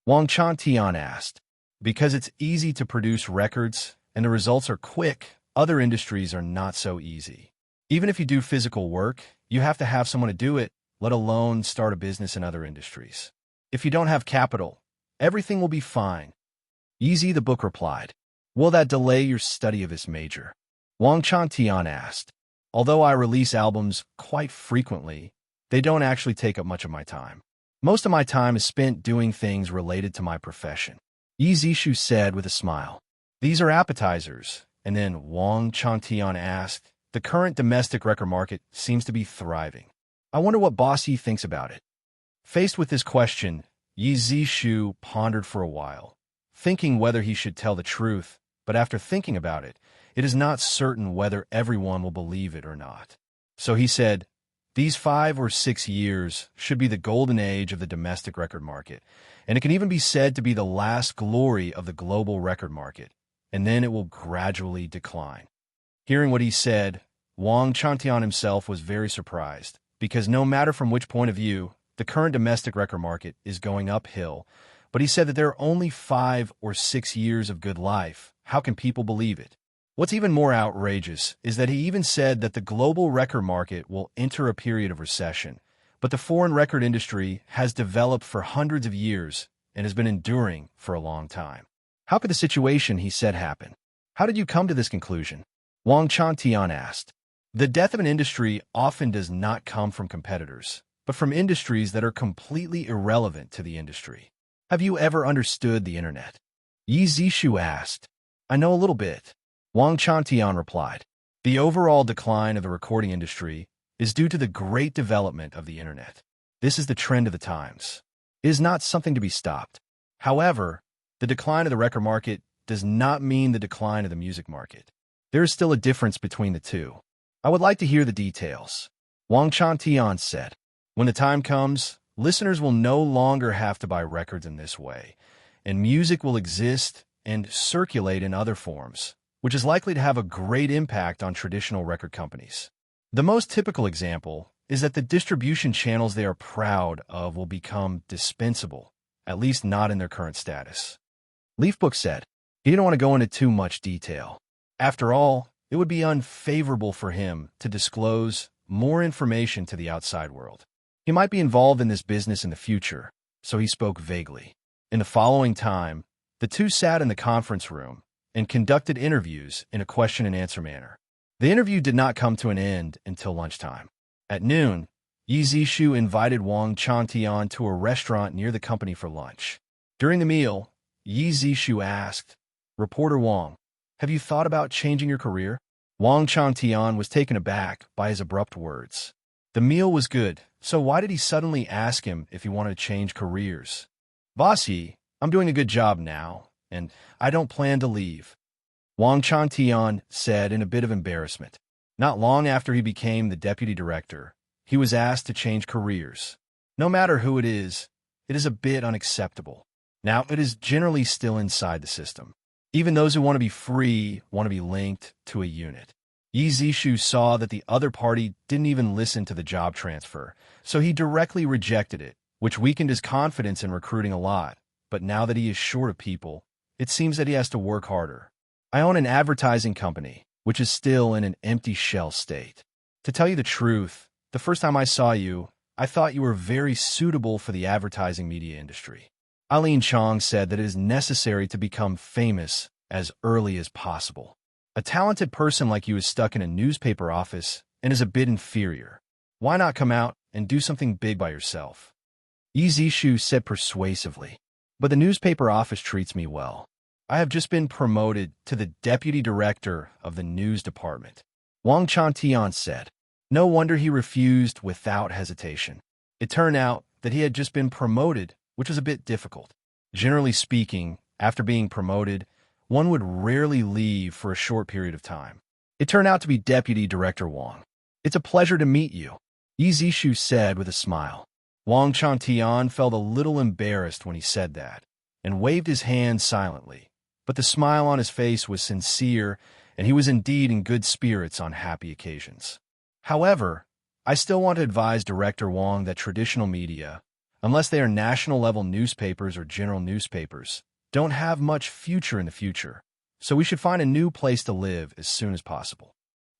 Wang Changtian asked. Because it's easy to produce records and the results are quick, other industries are not so easy. Even if you do physical work, you have to have someone to do it, let alone start a business in other industries. If you don't have capital, everything will be fine. Easy, the book replied. Will that delay your study of this major? Wang Chantian asked. Although I release albums quite frequently, they don't actually take up much of my time. Most of my time is spent doing things related to my profession. Yi Zishu said with a smile. These are appetizers. And then Wang Chantian asked, the current domestic record market seems to be thriving. I wonder what Boss Yi thinks about it. Faced with this question, Yi Zishu pondered for a while, thinking whether he should tell the truth, but after thinking about it, it is not certain whether everyone will believe it or not. So he said, these 5 or 6 years should be the golden age of the domestic record market, and it can even be said to be the last glory of the global record market, and then it will gradually decline. Hearing what he said, Wang Chantian himself was very surprised, because no matter from which point of view, the current domestic record market is going uphill, but he said that there are only 5 or 6 years of good life. How can people believe it? What's even more outrageous is that he even said that the global record market will enter a period of recession, but the foreign record industry has developed for hundreds of years and has been enduring for a long time. How could the situation he said happen? How did you come to this conclusion? Wang Chantian asked. The death of an industry often does not come from competitors, but from industries that are completely irrelevant to the industry. Have you ever understood the internet? Yi Zishu asked. I know a little bit. Wang Chantian replied. The overall decline of the recording industry is due to the great development of the internet. This is the trend of the times. It is not something to be stopped. However, the decline of the record market does not mean the decline of the music market. There is still a difference between the two. I would like to hear the details. Wang Chantian said. When the time comes, listeners will no longer have to buy records in this way, and music will exist and circulate in other forms, which is likely to have a great impact on traditional record companies. The most typical example is that the distribution channels they are proud of will become dispensable, at least not in their current status. Leafbook said. He didn't want to go into too much detail. After all, it would be unfavorable for him to disclose more information to the outside world. He might be involved in this business in the future, so he spoke vaguely. In the following time, the two sat in the conference room and conducted interviews in a question-and-answer manner. The interview did not come to an end until lunchtime. At noon, Yi Zishu invited Wang Chantian to a restaurant near the company for lunch. During the meal, Yi Zishu asked, Reporter Wang, have you thought about changing your career? Wang Chantian was taken aback by his abrupt words. The meal was good, so why did he suddenly ask him if he wanted to change careers? Boss Yi, I'm doing a good job now, and I don't plan to leave. Wang Chantian said in a bit of embarrassment. Not long after he became the deputy director, he was asked to change careers. No matter who it is a bit unacceptable. Now, it is generally still inside the system. Even those who want to be free want to be linked to a unit. Yi Zishu saw that the other party didn't even listen to the job transfer, so he directly rejected it, which weakened his confidence in recruiting a lot. But now that he is short of people, it seems that he has to work harder. I own an advertising company, which is still in an empty shell state. To tell you the truth, the first time I saw you, I thought you were very suitable for the advertising media industry. Eileen Chong said that it is necessary to become famous as early as possible. A talented person like you is stuck in a newspaper office and is a bit inferior. Why not come out and do something big by yourself? Yi Zishu said persuasively. But the newspaper office treats me well. I have just been promoted to the deputy director of the news department. Wang Chantian said. No wonder he refused without hesitation. It turned out that he had just been promoted, which was a bit difficult. Generally speaking, after being promoted, one would rarely leave for a short period of time. It turned out to be Deputy Director Wang. It's a pleasure to meet you, Yi Zishu said with a smile. Wang Chantian felt a little embarrassed when he said that, and waved his hand silently. But the smile on his face was sincere, and he was indeed in good spirits on happy occasions. However, I still want to advise Director Wang that traditional media, unless they are national-level newspapers or general newspapers, don't have much future in the future, so we should find a new place to live as soon as possible.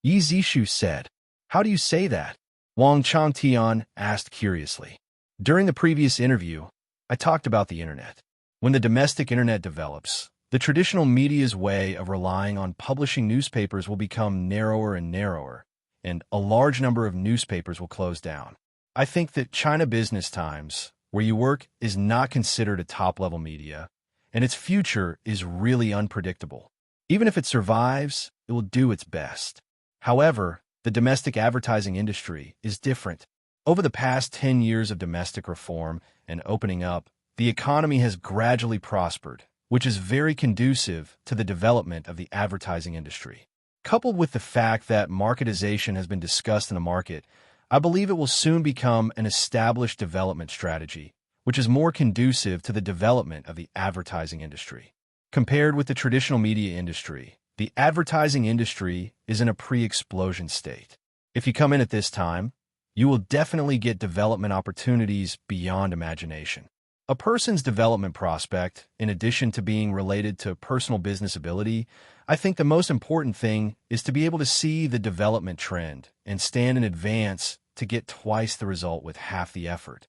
Yi Zishu said. How do you say that? Wang Changtian asked curiously. During the previous interview, I talked about the internet. When the domestic internet develops, the traditional media's way of relying on publishing newspapers will become narrower and narrower, and a large number of newspapers will close down. I think that China Business Times, where you work, is not considered a top-level media, and its future is really unpredictable. Even if it survives, it will do its best. However, the domestic advertising industry is different. Over the past 10 years of domestic reform and opening up, the economy has gradually prospered, which is very conducive to the development of the advertising industry. Coupled with the fact that marketization has been discussed in the market, I believe it will soon become an established development strategy, which is more conducive to the development of the advertising industry. Compared with the traditional media industry, the advertising industry is in a pre-explosion state. If you come in at this time, you will definitely get development opportunities beyond imagination. A person's development prospect, in addition to being related to personal business ability, I think the most important thing is to be able to see the development trend and stand in advance to get twice the result with half the effort.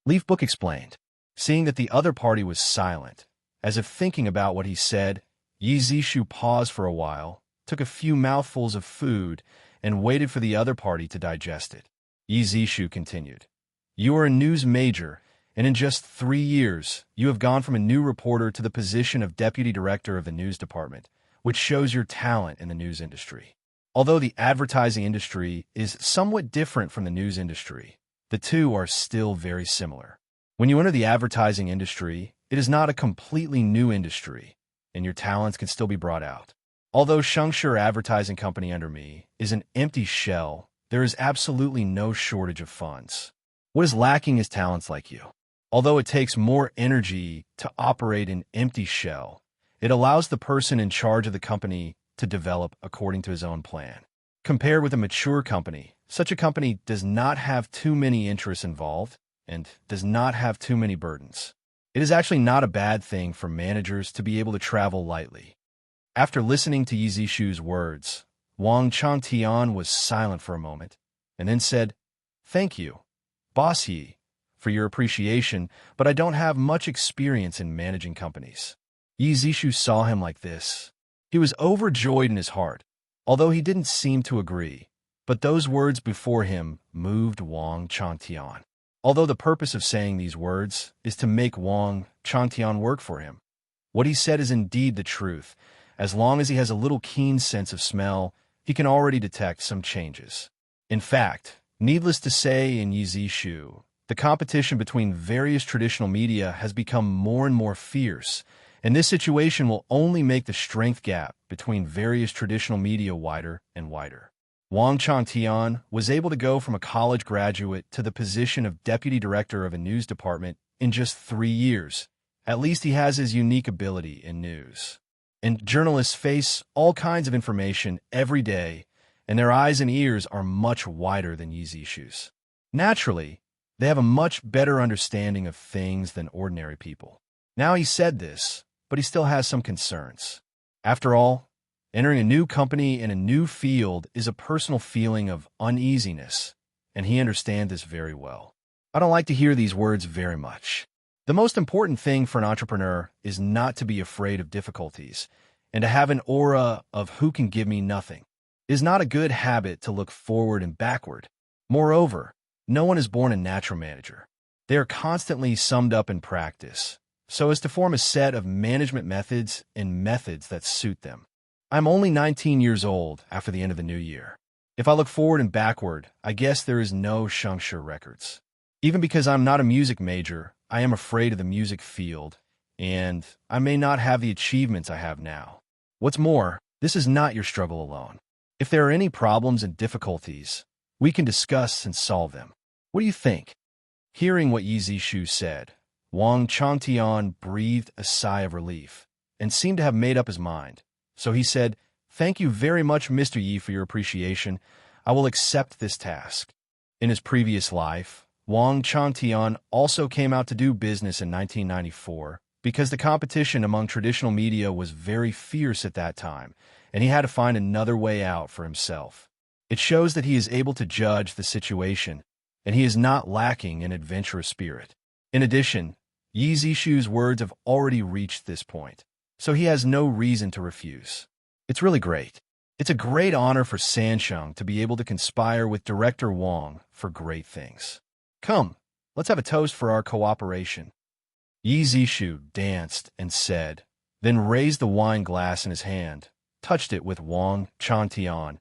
Leaf Book explained. Seeing that the other party was silent, as if thinking about what he said, Yi Zishu paused for a while, took a few mouthfuls of food, and waited for the other party to digest it. Yi Zishu continued. You are a news major, and in just 3 years, you have gone from a new reporter to the position of deputy director of the news department, which shows your talent in the news industry. Although the advertising industry is somewhat different from the news industry, the two are still very similar. When you enter the advertising industry, it is not a completely new industry, and your talents can still be brought out. Although Shengshi Advertising Company under me is an empty shell, there is absolutely no shortage of funds. What is lacking is talents like you. Although it takes more energy to operate an empty shell, it allows the person in charge of the company to develop according to his own plan. Compared with a mature company, such a company does not have too many interests involved and does not have too many burdens. It is actually not a bad thing for managers to be able to travel lightly. After listening to Yi Zishu's words, Wang Changtian was silent for a moment and then said, Thank you, Boss Yi, for your appreciation, but I don't have much experience in managing companies. Yi Zishu saw him like this. He was overjoyed in his heart, although he didn't seem to agree. But those words before him moved Wang Changtian. Although the purpose of saying these words is to make Wang Changtian work for him. What he said is indeed the truth. As long as he has a little keen sense of smell, he can already detect some changes. In fact, needless to say, in Yi Zishu, the competition between various traditional media has become more and more fierce, and this situation will only make the strength gap between various traditional media wider and wider. Wang Changtian was able to go from a college graduate to the position of deputy director of a news department in just 3 years. At least he has his unique ability in news. And journalists face all kinds of information every day, and their eyes and ears are much wider than Yi Zishu's. Naturally, they have a much better understanding of things than ordinary people. Now he said this, but he still has some concerns. After all, entering a new company in a new field is a personal feeling of uneasiness, and he understands this very well. I don't like to hear these words very much. The most important thing for an entrepreneur is not to be afraid of difficulties and to have an aura of who can give me nothing. It is not a good habit to look forward and backward. Moreover, no one is born a natural manager. They are constantly summed up in practice, so as to form a set of management methods and methods that suit them. I'm only 19 years old after the end of the new year. If I look forward and backward, I guess there is no Shengshi records. Even because I'm not a music major, I am afraid of the music field, and I may not have the achievements I have now. What's more, this is not your struggle alone. If there are any problems and difficulties, we can discuss and solve them. What do you think? Hearing what Yi Zishu said, Wang Changtian breathed a sigh of relief and seemed to have made up his mind. So he said, Thank you very much, Mr. Yi, for your appreciation. I will accept this task. In his previous life, Wang Changtian also came out to do business in 1994 because the competition among traditional media was very fierce at that time, and he had to find another way out for himself. It shows that he is able to judge the situation, and he is not lacking in adventurous spirit. In addition, Yi Zishu's words have already reached this point, so he has no reason to refuse. It's really great. It's a great honor for Sansheng to be able to conspire with director Wang for great things. Come, let's have a toast for our cooperation. Yi Zishu danced and said, then raised the wine glass in his hand, touched it with Wang Chantian,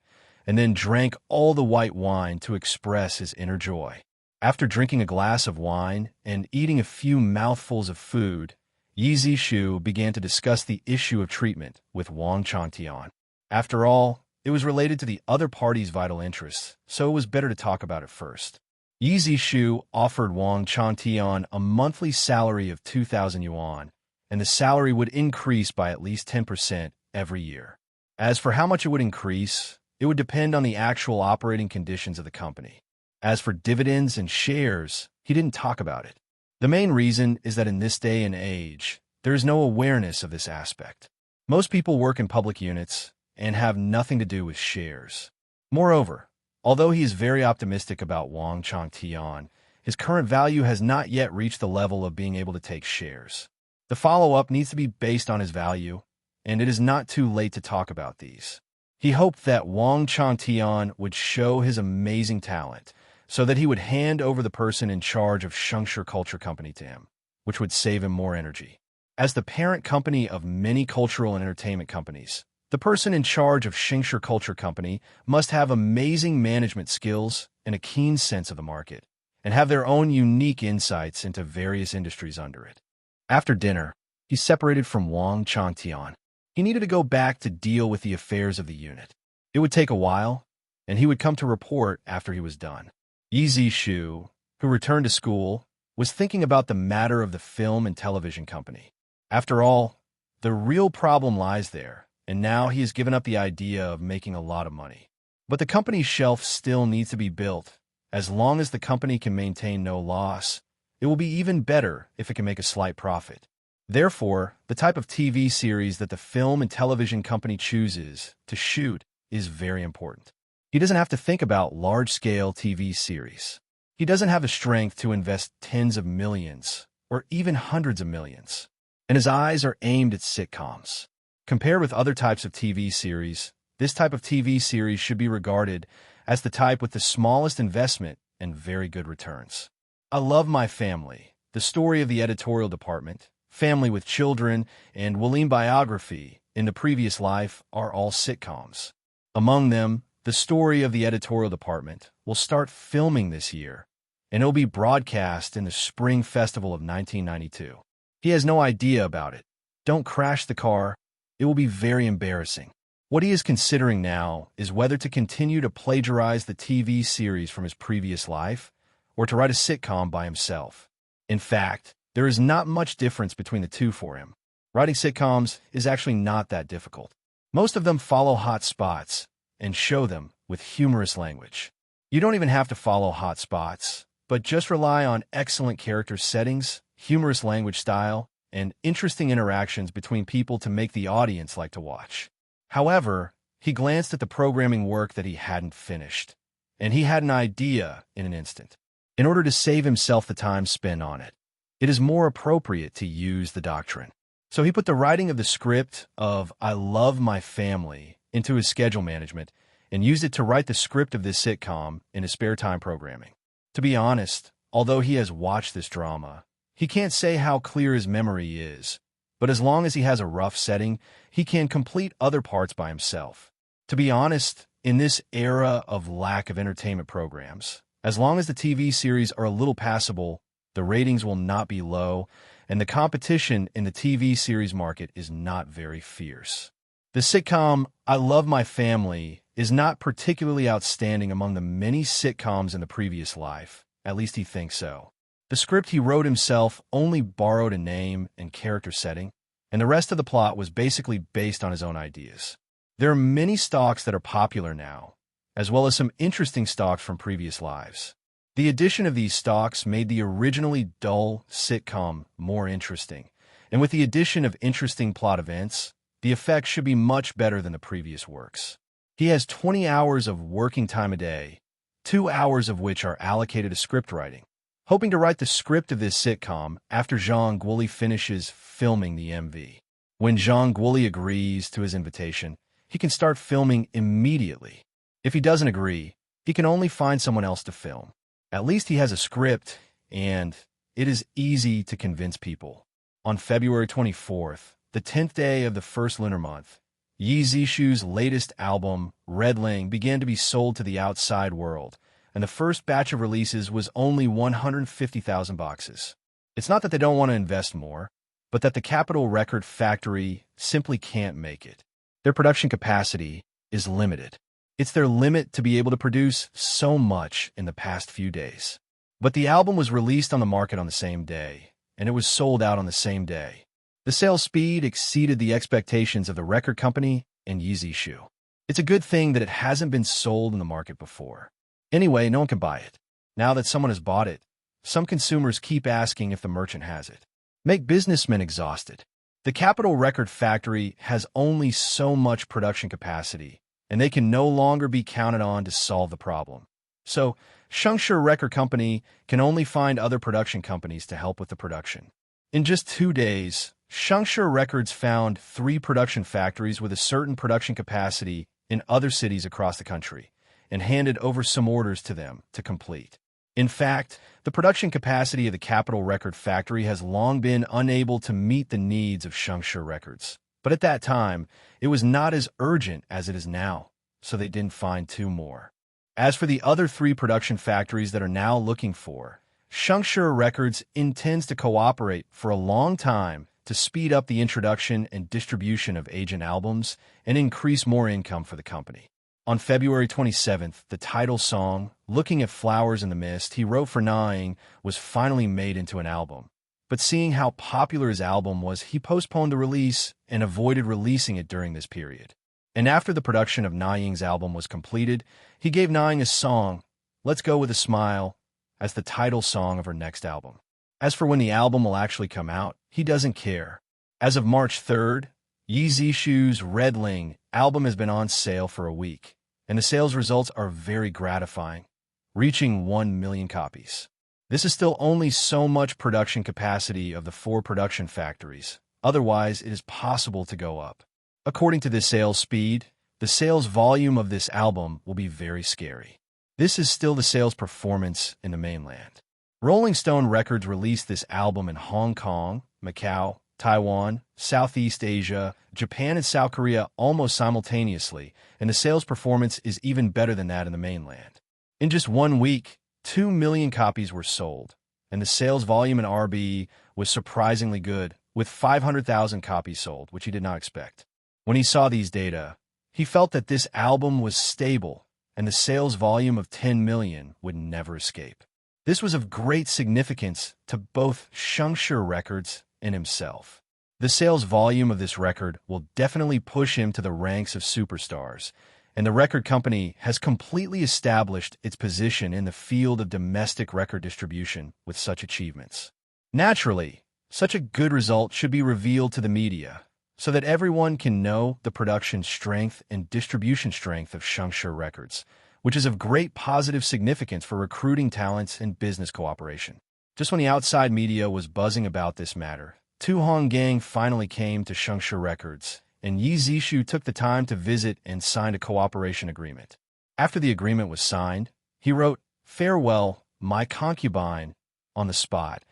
and then drank all the white wine to express his inner joy. After drinking a glass of wine and eating a few mouthfuls of food, Yi Zishu began to discuss the issue of treatment with Wang Chantian. After all, it was related to the other party's vital interests, so it was better to talk about it first. Yi Zishu offered Wang Chantian a monthly salary of 2,000 yuan, and the salary would increase by at least 10% every year. As for how much it would increase, it would depend on the actual operating conditions of the company. As for dividends and shares, he didn't talk about it. The main reason is that in this day and age, there is no awareness of this aspect. Most people work in public units and have nothing to do with shares. Moreover, although he is very optimistic about Wang Changtian, his current value has not yet reached the level of being able to take shares. The follow-up needs to be based on his value, and it is not too late to talk about these. He hoped that Wang Changtian would show his amazing talent so that he would hand over the person in charge of Shengshi Culture Company to him, which would save him more energy. As the parent company of many cultural and entertainment companies, the person in charge of Shengshi Culture Company must have amazing management skills and a keen sense of the market, and have their own unique insights into various industries under it. After dinner, he separated from Wang Changtian. He needed to go back to deal with the affairs of the unit. It would take a while, and he would come to report after he was done. Yi Zishu, who returned to school, was thinking about the matter of the film and television company. After all, the real problem lies there, and now he has given up the idea of making a lot of money. But the company's shelf still needs to be built. As long as the company can maintain no loss, it will be even better if it can make a slight profit. Therefore, the type of TV series that the film and television company chooses to shoot is very important. He doesn't have to think about large-scale TV series. He doesn't have the strength to invest tens of millions or even hundreds of millions. And his eyes are aimed at sitcoms. Compared with other types of TV series, this type of TV series should be regarded as the type with the smallest investment and very good returns. I Love My Family, the story of the editorial department, Family with Children, and William Biography in the Previous Life are all sitcoms. Among them, the story of the editorial department will start filming this year, and it will be broadcast in the Spring Festival of 1992. He has no idea about it. Don't crash the car. It will be very embarrassing. What he is considering now is whether to continue to plagiarize the TV series from his previous life or to write a sitcom by himself. In fact, there is not much difference between the two for him. Writing sitcoms is actually not that difficult. Most of them follow hot spots and show them with humorous language. You don't even have to follow hot spots, but just rely on excellent character settings, humorous language style, and interesting interactions between people to make the audience like to watch. However, he glanced at the programming work that he hadn't finished, and he had an idea in an instant. In order to save himself the time spent on it, it is more appropriate to use the doctrine. So he put the writing of the script of I Love My Family into his schedule management and used it to write the script of this sitcom in his spare time programming. To be honest, although he has watched this drama, he can't say how clear his memory is, but as long as he has a rough setting, he can complete other parts by himself. To be honest, in this era of lack of entertainment programs, as long as the TV series are a little passable, the ratings will not be low, and the competition in the TV series market is not very fierce. The sitcom I Love My Family is not particularly outstanding among the many sitcoms in the previous life, at least he thinks so. The script he wrote himself only borrowed a name and character setting, and the rest of the plot was basically based on his own ideas. There are many stocks that are popular now, as well as some interesting stocks from previous lives. The addition of these stocks made the originally dull sitcom more interesting, and with the addition of interesting plot events, the effect should be much better than the previous works. He has 20 hours of working time a day, 2 hours of which are allocated to script writing. Hoping to write the script of this sitcom after Zhang Guoli finishes filming the MV. When Zhang Guoli agrees to his invitation, he can start filming immediately. If he doesn't agree, he can only find someone else to film. At least he has a script, and it is easy to convince people. On February 24th, the 10th day of the first lunar month, Yi Zishu's latest album, Redling, began to be sold to the outside world, and the first batch of releases was only 150,000 boxes. It's not that they don't want to invest more, but that the Capitol Record Factory simply can't make it. Their production capacity is limited. It's their limit to be able to produce so much in the past few days. But the album was released on the market on the same day, and it was sold out on the same day. The sales speed exceeded the expectations of the record company and Yi Zishu. It's a good thing that it hasn't been sold in the market before. Anyway, no one can buy it. Now that someone has bought it, some consumers keep asking if the merchant has it. Make businessmen exhausted. The Capitol Record Factory has only so much production capacity, and they can no longer be counted on to solve the problem. So, Shengshi Record Company can only find other production companies to help with the production. In just 2 days, Shengshi Records found 3 production factories with a certain production capacity in other cities across the country, and handed over some orders to them to complete. In fact, the production capacity of the Capitol Record Factory has long been unable to meet the needs of Shengshi Records. But at that time, it was not as urgent as it is now, so they didn't find 2 more. As for the other 3 production factories that are now looking for, Shengshi Records intends to cooperate for a long time to speed up the introduction and distribution of agent albums and increase more income for the company. On February 27th, the title song, Looking at Flowers in the Mist, he wrote for Naing, was finally made into an album. But seeing how popular his album was, he postponed the release and avoided releasing it during this period. And after the production of Naing's album was completed, he gave Naing a song, Let's Go With a Smile, as the title song of her next album. As for when the album will actually come out, he doesn't care. As of March 3rd, Yi Zishu's Redling album has been on sale for a week, and the sales results are very gratifying, reaching 1 million copies. This is still only so much production capacity of the 4 production factories. Otherwise, it is possible to go up. According to the sales speed, the sales volume of this album will be very scary. This is still the sales performance in the mainland. Rolling Stone Records released this album in Hong Kong, Macau, Taiwan, Southeast Asia, Japan, and South Korea almost simultaneously, and the sales performance is even better than that in the mainland. In just 1 week, 2 million copies were sold, and the sales volume in RB was surprisingly good, with 500,000 copies sold, which he did not expect. When he saw these data, he felt that this album was stable, and the sales volume of 10 million would never escape. This was of great significance to both Shengshi Records and himself. The sales volume of this record will definitely push him to the ranks of superstars, and the record company has completely established its position in the field of domestic record distribution with such achievements. Naturally, such a good result should be revealed to the media, so that everyone can know the production strength and distribution strength of Shengshi Records, which is of great positive significance for recruiting talents and business cooperation. Just when the outside media was buzzing about this matter, Tu Honggang finally came to Shengshi Records, and Yi Zishu took the time to visit and signed a cooperation agreement. After the agreement was signed, he wrote, "Farewell, my concubine," on the spot,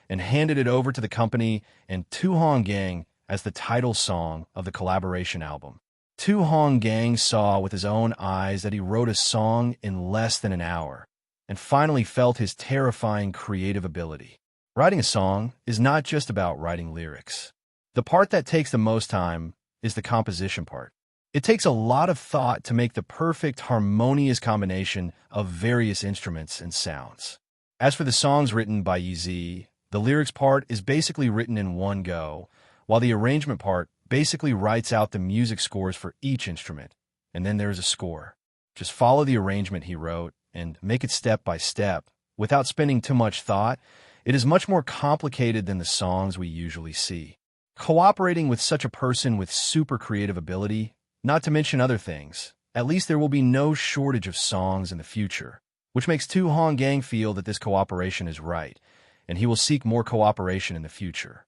and handed it over to the company and Tu Honggang as the title song of the collaboration album. Tu Honggang saw with his own eyes that he wrote a song in less than an hour, and finally felt his terrifying creative ability. Writing a song is not just about writing lyrics. The part that takes the most time is the composition part. It takes a lot of thought to make the perfect harmonious combination of various instruments and sounds. As for the songs written by Yi Z, the lyrics part is basically written in one go, while the arrangement part basically writes out the music scores for each instrument, and then there's a score. Just follow the arrangement he wrote and make it step by step. Without spending too much thought, it is much more complicated than the songs we usually see. Cooperating with such a person with super creative ability, not to mention other things, at least there will be no shortage of songs in the future, which makes Tu Honggang feel that this cooperation is right, and he will seek more cooperation in the future.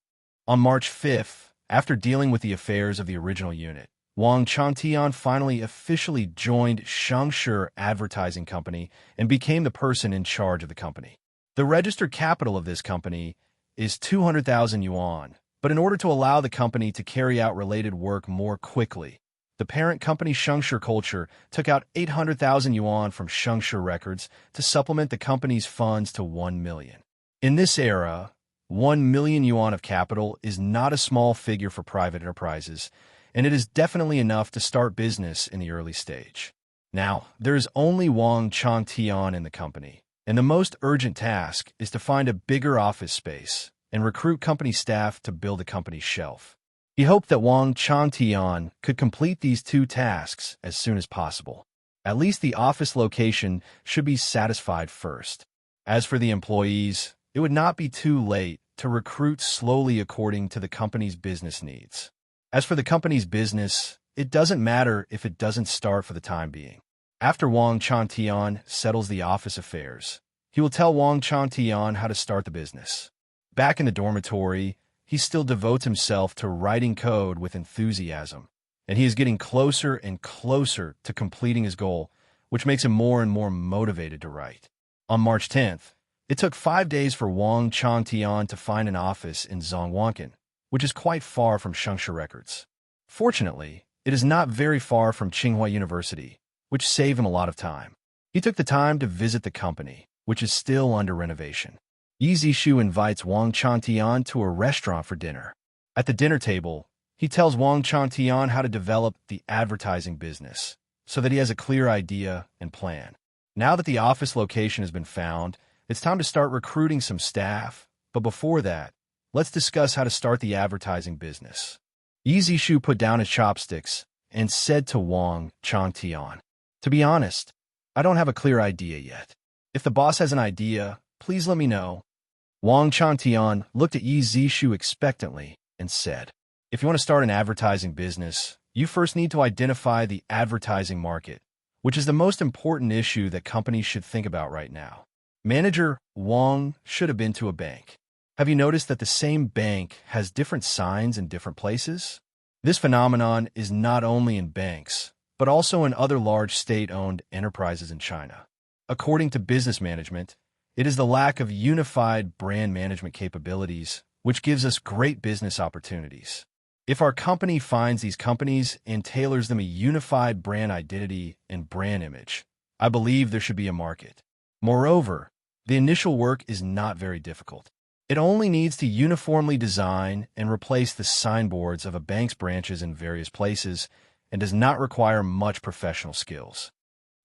On March 5th, after dealing with the affairs of the original unit, Wang Changtian finally officially joined Shengshi Advertising Company and became the person in charge of the company. The registered capital of this company is 200,000 yuan, but in order to allow the company to carry out related work more quickly, the parent company Shengshi Culture took out 800,000 yuan from Shengshi Records to supplement the company's funds to 1 million. In this era, 1 million yuan of capital is not a small figure for private enterprises, and it is definitely enough to start business in the early stage. Now, there is only Wang Changtian in the company, and the most urgent task is to find a bigger office space and recruit company staff to build a company's shelf. He hoped that Wang Changtian could complete these two tasks as soon as possible. At least the office location should be satisfied first. As for the employees, it would not be too late to recruit slowly according to the company's business needs. As for the company's business, it doesn't matter if it doesn't start for the time being. After Wang Changtian settles the office affairs, he will tell Wang Changtian how to start the business. Back in the dormitory, he still devotes himself to writing code with enthusiasm, and he is getting closer and closer to completing his goal, which makes him more and more motivated to write. On March 10th, it took 5 days for Wang Changtian to find an office in Zhongwankan, which is quite far from Shengshi Records. Fortunately, it is not very far from Tsinghua University, which saved him a lot of time. He took the time to visit the company, which is still under renovation. Yi Zishu invites Wang Changtian to a restaurant for dinner. At the dinner table, he tells Wang Changtian how to develop the advertising business so that he has a clear idea and plan. Now that the office location has been found, it's time to start recruiting some staff, but before that, let's discuss how to start the advertising business. Yi Zishu put down his chopsticks and said to Wang Changtian, "To be honest, I don't have a clear idea yet. If the boss has an idea, please let me know." Wang Changtian looked at Yi Zishu expectantly and said, "If you want to start an advertising business, you first need to identify the advertising market, which is the most important issue that companies should think about right now." Manager Wang should have been to a bank. Have you noticed that the same bank has different signs in different places? This phenomenon is not only in banks, but also in other large state-owned enterprises in China. According to business management, it is the lack of unified brand management capabilities which gives us great business opportunities. If our company finds these companies and tailors them a unified brand identity and brand image, I believe there should be a market. Moreover, the initial work is not very difficult. It only needs to uniformly design and replace the signboards of a bank's branches in various places and does not require much professional skills.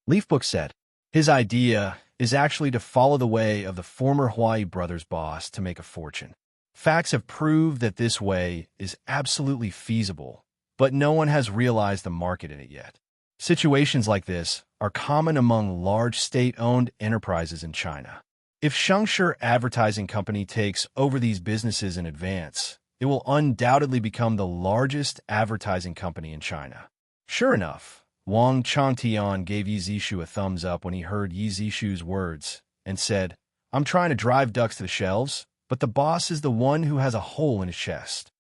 Leafbook said, his idea is actually to follow the way of the former Hawaii Brothers boss to make a fortune. Facts have proved that this way is absolutely feasible, but no one has realized the market in it yet. Situations like this are common among large state-owned enterprises in China. If Shengshi Advertising Company takes over these businesses in advance, it will undoubtedly become the largest advertising company in China. Sure enough, Wang Changtian gave Yi Zishu a thumbs up when he heard Yi Zishu's words and said, "I'm trying to drive ducks to the shelves, but the boss is the one who has a hole in his chest."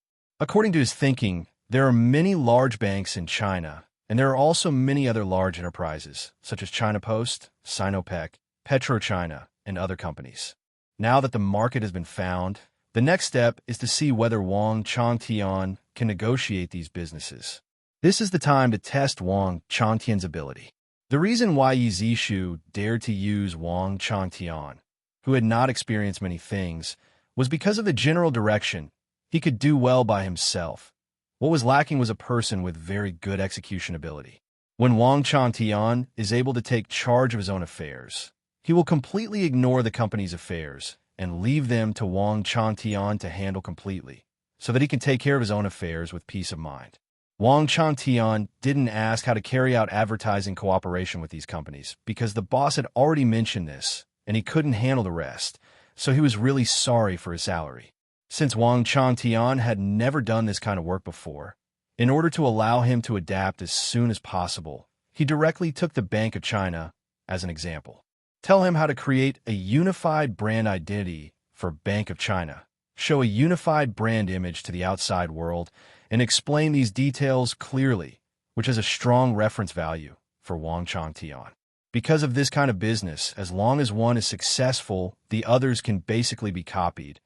According to his thinking, there are many large banks in China, and there are also many other large enterprises, such as China Post, Sinopec, PetroChina, and other companies. Now that the market has been found, the next step is to see whether Wang Changtian can negotiate these businesses. This is the time to test Wang Changtian's ability. The reason why Yi Zishu dared to use Wang Changtian, who had not experienced many things, was because of the general direction. He could do well by himself. What was lacking was a person with very good execution ability. When Wang Changtian is able to take charge of his own affairs, he will completely ignore the company's affairs and leave them to Wang Changtian to handle completely, so that he can take care of his own affairs with peace of mind. Wang Changtian didn't ask how to carry out advertising cooperation with these companies because the boss had already mentioned this, and he couldn't handle the rest, so he was really sorry for his salary. Since Wang Changtian had never done this kind of work before, in order to allow him to adapt as soon as possible, he directly took the Bank of China as an example. Tell him how to create a unified brand identity for Bank of China, show a unified brand image to the outside world, and explain these details clearly, which has a strong reference value for Wang Changtian. Because of this kind of business, as long as one is successful, the others can basically be copied,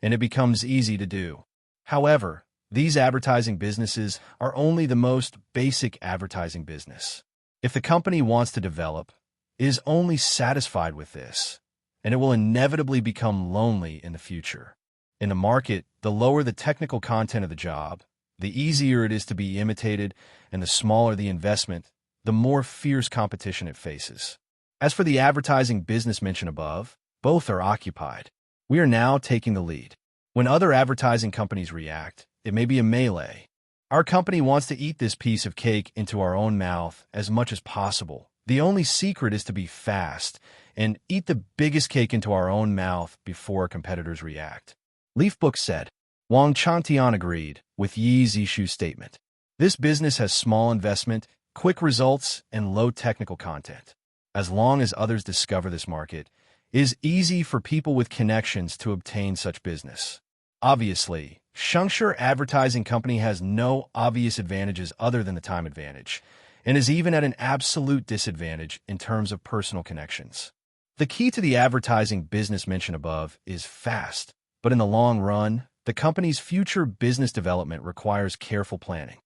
and it becomes easy to do. However, these advertising businesses are only the most basic advertising business. If the company wants to develop, it is only satisfied with this, and it will inevitably become lonely in the future. In the market, the lower the technical content of the job, the easier it is to be imitated, and the smaller the investment, the more fierce competition it faces. As for the advertising business mentioned above, both are occupied. We are now taking the lead. When other advertising companies react, it may be a melee. Our company wants to eat this piece of cake into our own mouth as much as possible. The only secret is to be fast and eat the biggest cake into our own mouth before our competitors react. Leafbook said. Wang Changtian agreed with Yi Zishu's statement. This business has small investment, quick results, and low technical content. As long as others discover this market, it is easy for people with connections to obtain such business. Obviously, Shengshi Advertising Company has no obvious advantages other than the time advantage, and is even at an absolute disadvantage in terms of personal connections. The key to the advertising business mentioned above is fast, but in the long run, the company's future business development requires careful planning.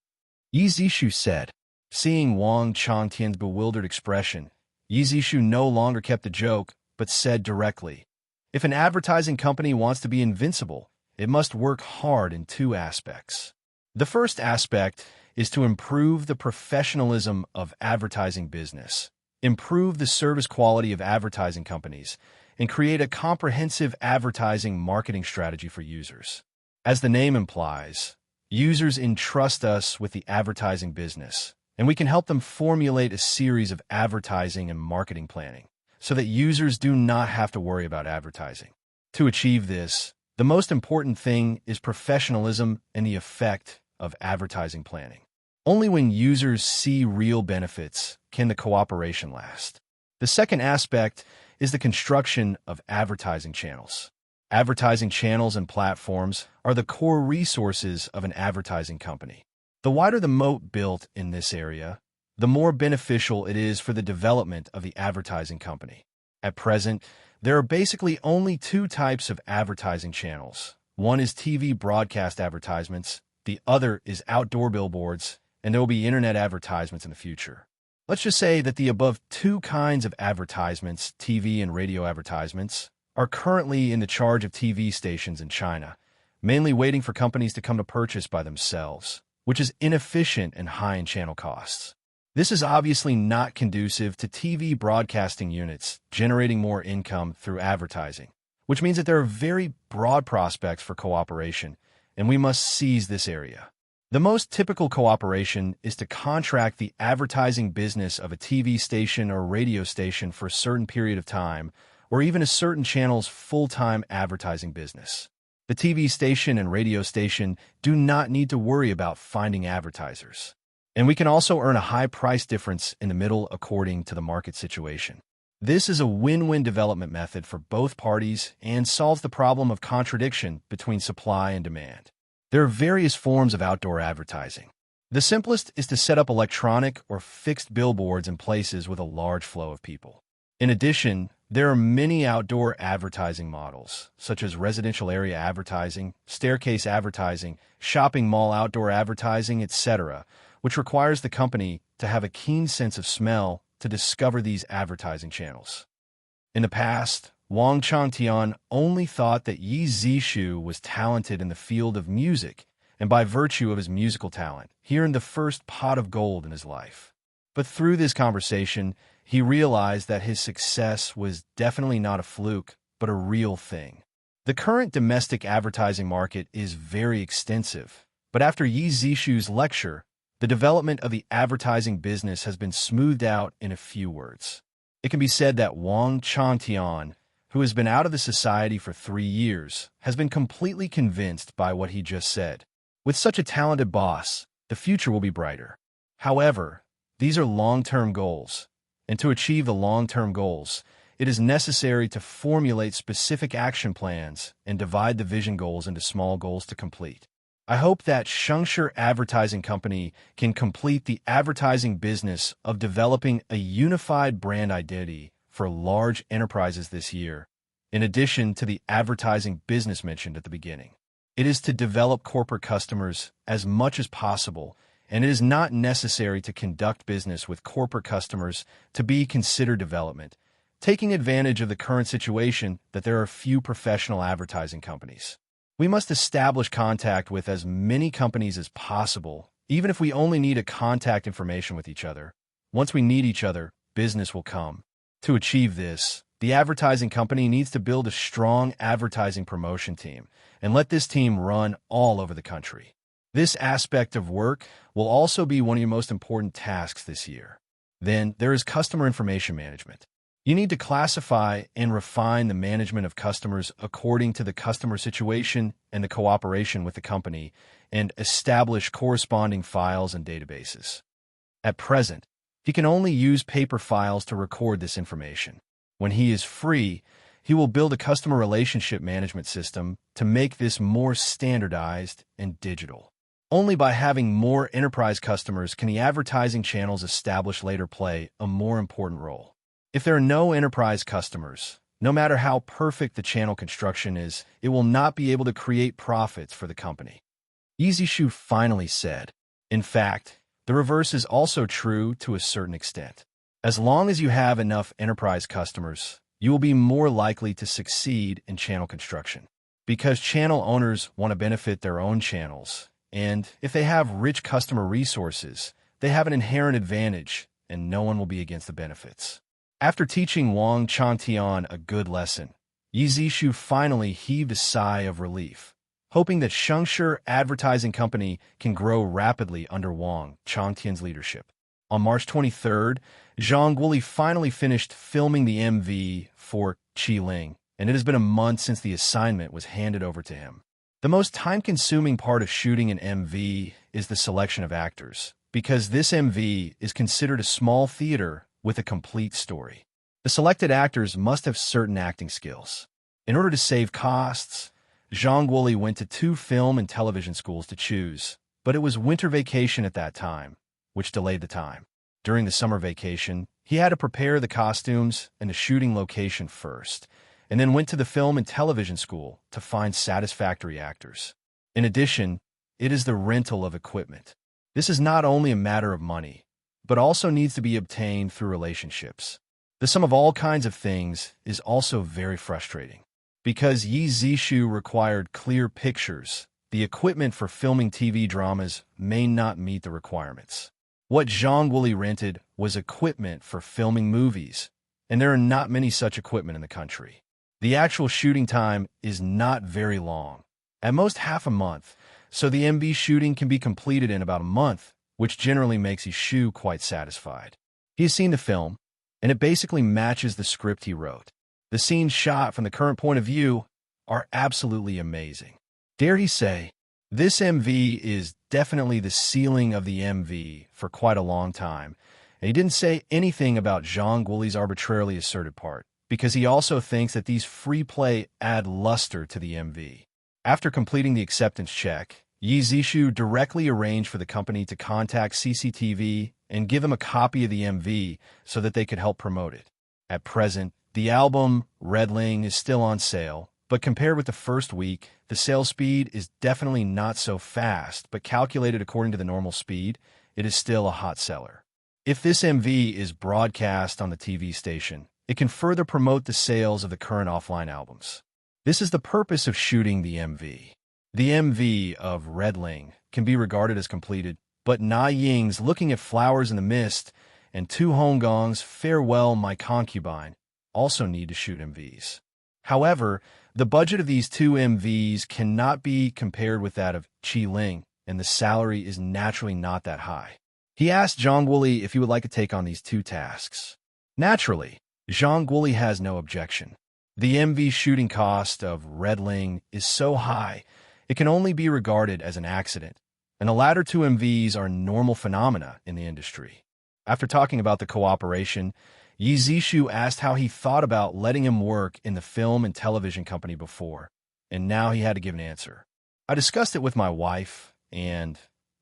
Yi Zishu said. Seeing Wang Changtian's bewildered expression, Yi Zishu no longer kept the joke, but said directly, if an advertising company wants to be invincible, it must work hard in two aspects. The first aspect is to improve the professionalism of advertising business, improve the service quality of advertising companies, and create a comprehensive advertising marketing strategy for users. As the name implies, users entrust us with the advertising business, and we can help them formulate a series of advertising and marketing planning so that users do not have to worry about advertising. To achieve this, the most important thing is professionalism and the effect of advertising planning. Only when users see real benefits can the cooperation last. The second aspect is the construction of advertising channels. Advertising channels and platforms are the core resources of an advertising company. The wider the moat built in this area, the more beneficial it is for the development of the advertising company. At present, there are basically only two types of advertising channels. One is TV broadcast advertisements, the other is outdoor billboards, and there will be internet advertisements in the future. Let's just say that the above two kinds of advertisements, TV and radio advertisements, are currently in the charge of TV stations in China, mainly waiting for companies to come to purchase by themselves, which is inefficient and high in channel costs. This is obviously not conducive to TV broadcasting units generating more income through advertising, which means that there are very broad prospects for cooperation, and we must seize this area. The most typical cooperation is to contract the advertising business of a TV station or radio station for a certain period of time, or even a certain channel's full-time advertising business. The TV station and radio station do not need to worry about finding advertisers. And we can also earn a high price difference in the middle according to the market situation. This is a win-win development method for both parties and solves the problem of contradiction between supply and demand. There are various forms of outdoor advertising. The simplest is to set up electronic or fixed billboards in places with a large flow of people. In addition, there are many outdoor advertising models, such as residential area advertising, staircase advertising, shopping mall outdoor advertising, etc., which requires the company to have a keen sense of smell to discover these advertising channels. In the past, Wang Changtian only thought that Yi Zishu was talented in the field of music, and by virtue of his musical talent, he earned the first pot of gold in his life. But through this conversation, he realized that his success was definitely not a fluke, but a real thing. The current domestic advertising market is very extensive, but after Yi Zishu's lecture, the development of the advertising business has been smoothed out in a few words. It can be said that Wang Changtian, who has been out of the society for 3 years, has been completely convinced by what he just said. With such a talented boss, the future will be brighter. However, these are long-term goals, and to achieve the long-term goals, it is necessary to formulate specific action plans and divide the vision goals into small goals to complete. I hope that Shengshi Advertising Company can complete the advertising business of developing a unified brand identity for large enterprises this year, in addition to the advertising business mentioned at the beginning. It is to develop corporate customers as much as possible, and it is not necessary to conduct business with corporate customers to be considered development, taking advantage of the current situation that there are few professional advertising companies. We must establish contact with as many companies as possible, even if we only need a contact information with each other. Once we need each other, business will come. To achieve this, the advertising company needs to build a strong advertising promotion team and let this team run all over the country. This aspect of work will also be one of your most important tasks this year. Then there is customer information management. You need to classify and refine the management of customers according to the customer situation and the cooperation with the company, and establish corresponding files and databases. At present, he can only use paper files to record this information. When he is free, he will build a customer relationship management system to make this more standardized and digital. Only by having more enterprise customers can the advertising channels established later play a more important role. If there are no enterprise customers, no matter how perfect the channel construction is, it will not be able to create profits for the company. Yizishu finally said. In fact, the reverse is also true to a certain extent. As long as you have enough enterprise customers, you will be more likely to succeed in channel construction. Because channel owners want to benefit their own channels, and if they have rich customer resources, they have an inherent advantage, and no one will be against the benefits. After teaching Wang Changtian a good lesson, Yizishu finally heaved a sigh of relief, hoping that Shengshi Advertising Company can grow rapidly under Wang Changtian's leadership. On March 23rd, Zhang Guoli finally finished filming the MV for Qiling, and it has been a month since the assignment was handed over to him. The most time-consuming part of shooting an MV is the selection of actors, because this MV is considered a small theater with a complete story. The selected actors must have certain acting skills. In order to save costs, Zhang Guoli went to 2 film and television schools to choose, but it was winter vacation at that time, which delayed the time. During the summer vacation, he had to prepare the costumes and the shooting location first, and then went to the film and television school to find satisfactory actors. In addition, it is the rental of equipment. This is not only a matter of money, but also needs to be obtained through relationships. The sum of all kinds of things is also very frustrating. Because Yizishu required clear pictures, the equipment for filming TV dramas may not meet the requirements. What Zhang Guoli rented was equipment for filming movies, and there are not many such equipment in the country. The actual shooting time is not very long, at most half a month, so the MV shooting can be completed in about a month, which generally makes Yishu quite satisfied. He has seen the film, and it basically matches the script he wrote. The scenes shot from the current point of view are absolutely amazing. Dare he say, this MV is definitely the ceiling of the MV for quite a long time, and he didn't say anything about Zhang Guoli's arbitrarily asserted part, because he also thinks that these free play add luster to the MV. After completing the acceptance check, Yizishu directly arranged for the company to contact CCTV and give him a copy of the MV so that they could help promote it. At present, the album Redling is still on sale, but compared with the first week, the sales speed is definitely not so fast, but calculated according to the normal speed, it is still a hot seller. If this MV is broadcast on the TV station, it can further promote the sales of the current offline albums. This is the purpose of shooting the MV. The MV of Redling can be regarded as completed, but Na Ying's Looking at Flowers in the Mist and Tu Honggong's Farewell My Concubine also need to shoot MVs. However, the budget of these 2 MVs cannot be compared with that of Qiling, and the salary is naturally not that high. He asked Zhang Guoli if he would like to take on these 2 tasks. Naturally, Zhang Guoli has no objection. The MV shooting cost of Redling is so high, it can only be regarded as an accident, and the latter two MVs are normal phenomena in the industry. After talking about the cooperation, Yi Zishu asked how he thought about letting him work in the film and television company before, and now he had to give an answer. I discussed it with my wife, and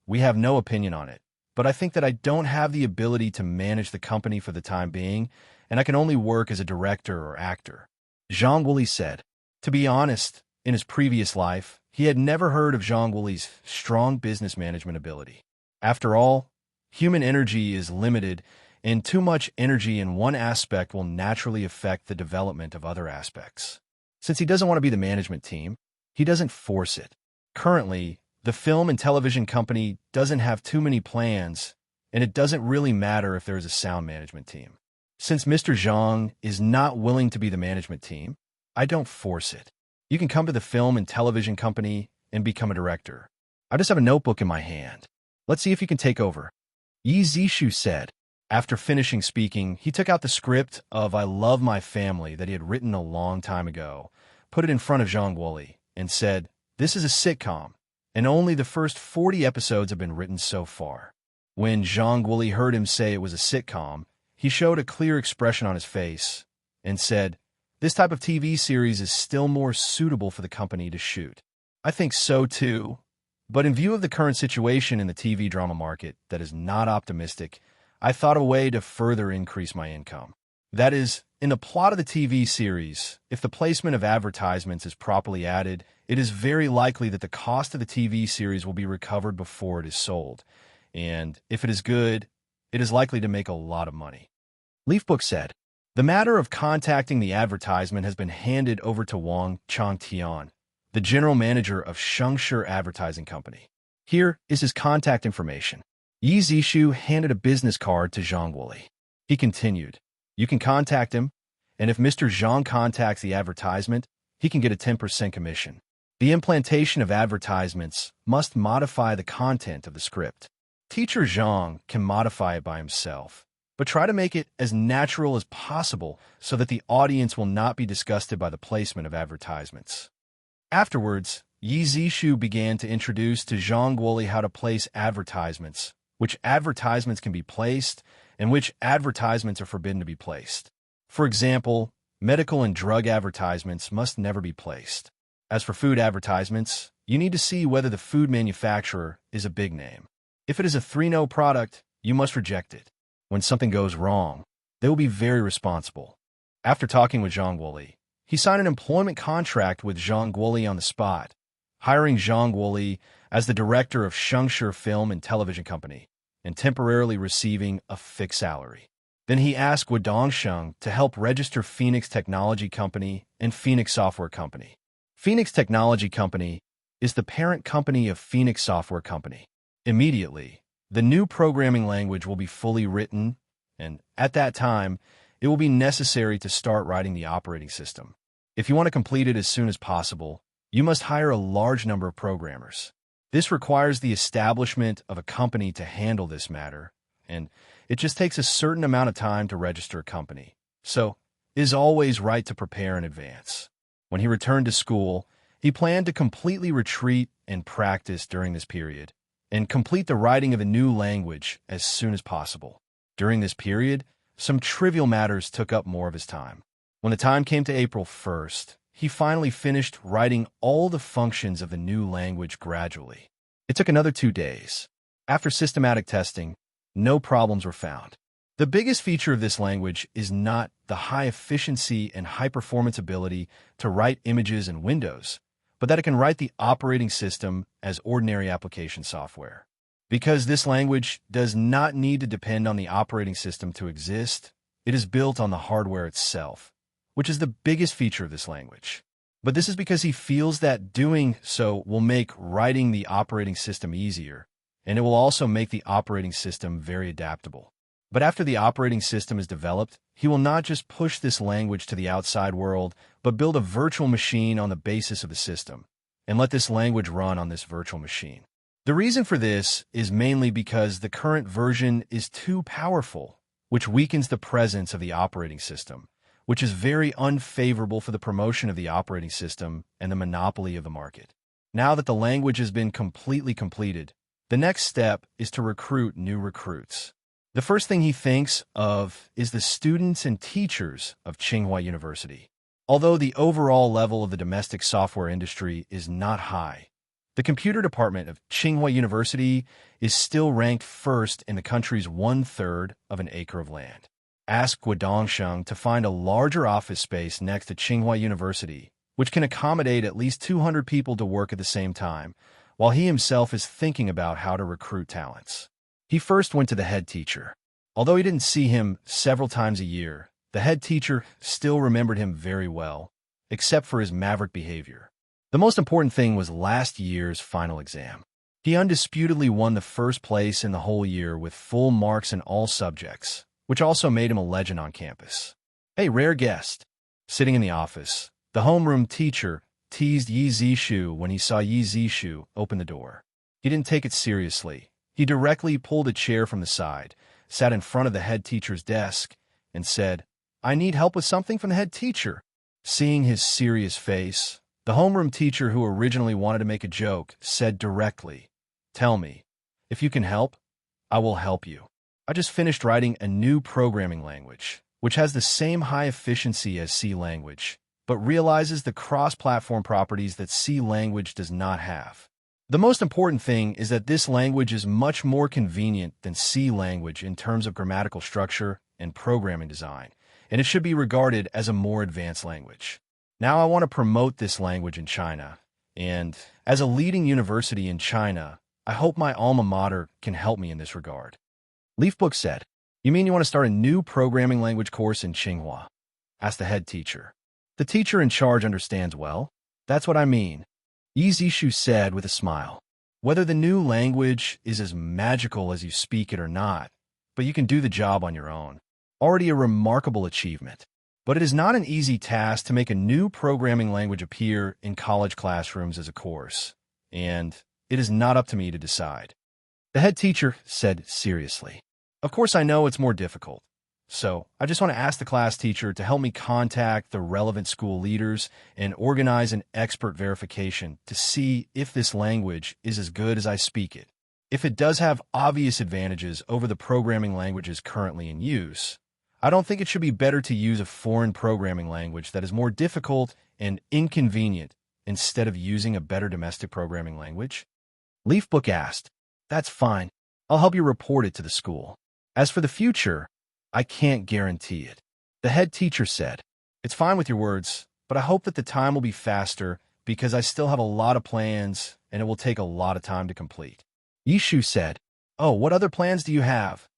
we have no opinion on it, but I think that I don't have the ability to manage the company for the time being, and I can only work as a director or actor. Zhang Wuli said. To be honest, in his previous life, he had never heard of Zhang Wuli's strong business management ability. After all, human energy is limited, and too much energy in one aspect will naturally affect the development of other aspects. Since he doesn't want to be the management team, he doesn't force it. Currently, the film and television company doesn't have too many plans, and it doesn't really matter if there is a sound management team. Since Mr. Zhang is not willing to be the management team, I don't force it. You can come to the film and television company and become a director. I just have a notebook in my hand. Let's see if you can take over. Yi Zishu said. After finishing speaking, he took out the script of I Love My Family that he had written a long time ago, put it in front of Zhang Wuli, and said, "This is a sitcom, and only the first 40 episodes have been written so far." When Zhang Wuli heard him say it was a sitcom, he showed a clear expression on his face and said, "This type of TV series is still more suitable for the company to shoot." I think so too. But in view of the current situation in the TV drama market that is not optimistic, I thought of a way to further increase my income. That is, in the plot of the TV series, if the placement of advertisements is properly added, it is very likely that the cost of the TV series will be recovered before it is sold. And if it is good, it is likely to make a lot of money. Leafbook said, the matter of contacting the advertisement has been handed over to Wang Changtian, the general manager of Shengshi Advertising Company. Here is his contact information. Yi Zishu handed a business card to Zhang Wuli. He continued, "You can contact him, and if Mr. Zhang contacts the advertisement, he can get a 10% commission. The implantation of advertisements must modify the content of the script. Teacher Zhang can modify it by himself, but try to make it as natural as possible so that the audience will not be disgusted by the placement of advertisements." Afterwards, Yi Zishu began to introduce to Zhang Wuli how to place advertisements, which advertisements can be placed, and which advertisements are forbidden to be placed. For example, medical and drug advertisements must never be placed. As for food advertisements, you need to see whether the food manufacturer is a big name. If it is a 3-no product, you must reject it. When something goes wrong, they will be very responsible. After talking with Zhang Wuli, he signed an employment contract with Zhang Wuli on the spot, hiring Zhang Wuli as the director of Shengshi Film and Television Company, and temporarily receiving a fixed salary. Then he asked Guodongsheng to help register Phoenix Technology Company and Phoenix Software Company. Phoenix Technology Company is the parent company of Phoenix Software Company. Immediately, the new programming language will be fully written, and at that time, it will be necessary to start writing the operating system. If you want to complete it as soon as possible, you must hire a large number of programmers. This requires the establishment of a company to handle this matter, and it just takes a certain amount of time to register a company. So, it is always right to prepare in advance. When he returned to school, he planned to completely retreat and practice during this period, and complete the writing of a new language as soon as possible. During this period, some trivial matters took up more of his time. When the time came to April 1st, he finally finished writing all the functions of the new language gradually. It took another 2 days. After systematic testing, no problems were found. The biggest feature of this language is not the high efficiency and high performance ability to write images and windows, but that it can write the operating system as ordinary application software. Because this language does not need to depend on the operating system to exist, it is built on the hardware itself, which is the biggest feature of this language. But this is because he feels that doing so will make writing the operating system easier, and it will also make the operating system very adaptable. But after the operating system is developed, he will not just push this language to the outside world, but build a virtual machine on the basis of the system, and let this language run on this virtual machine. The reason for this is mainly because the current version is too powerful, which weakens the presence of the operating system, which is very unfavorable for the promotion of the operating system and the monopoly of the market. Now that the language has been completely completed, the next step is to recruit new recruits. The first thing he thinks of is the students and teachers of Tsinghua University. Although the overall level of the domestic software industry is not high, the computer department of Tsinghua University is still ranked first in the country's 1/3 of an acre of land. Ask Guodongsheng to find a larger office space next to Tsinghua University, which can accommodate at least 200 people to work at the same time, while he himself is thinking about how to recruit talents. He first went to the head teacher. Although he didn't see him several times a year, the head teacher still remembered him very well, except for his maverick behavior. The most important thing was last year's final exam. He undisputedly won the first place in the whole year with full marks in all subjects, which also made him a legend on campus. Hey, rare guest. Sitting in the office, the homeroom teacher teased Yi Zishu when he saw Yi Zishu open the door. He didn't take it seriously. He directly pulled a chair from the side, sat in front of the head teacher's desk, and said, "I need help with something from the head teacher." Seeing his serious face, the homeroom teacher, who originally wanted to make a joke, said directly, "Tell me, if you can help, I will help you. I just finished writing a new programming language, which has the same high efficiency as C language, but realizes the cross-platform properties that C language does not have. The most important thing is that this language is much more convenient than C language in terms of grammatical structure and programming design, and it should be regarded as a more advanced language. Now I want to promote this language in China, and as a leading university in China, I hope my alma mater can help me in this regard." Leafbook said, "You mean you want to start a new programming language course in Tsinghua?" asked the head teacher. The teacher in charge understands well. "That's what I mean," Yi Zishu said with a smile. "Whether the new language is as magical as you speak it or not, but you can do the job on your own. Already a remarkable achievement. But it is not an easy task to make a new programming language appear in college classrooms as a course, and it is not up to me to decide." The head teacher said seriously, "Of course I know it's more difficult. So I just want to ask the class teacher to help me contact the relevant school leaders and organize an expert verification to see if this language is as good as I speak it. If it does have obvious advantages over the programming languages currently in use, I don't think it should be better to use a foreign programming language that is more difficult and inconvenient instead of using a better domestic programming language." Leafbook asked, "That's fine. I'll help you report it to the school. As for the future, I can't guarantee it." The head teacher said, "It's fine with your words, but I hope that the time will be faster because I still have a lot of plans and it will take a lot of time to complete." Yishu said, "Oh, what other plans do you have?"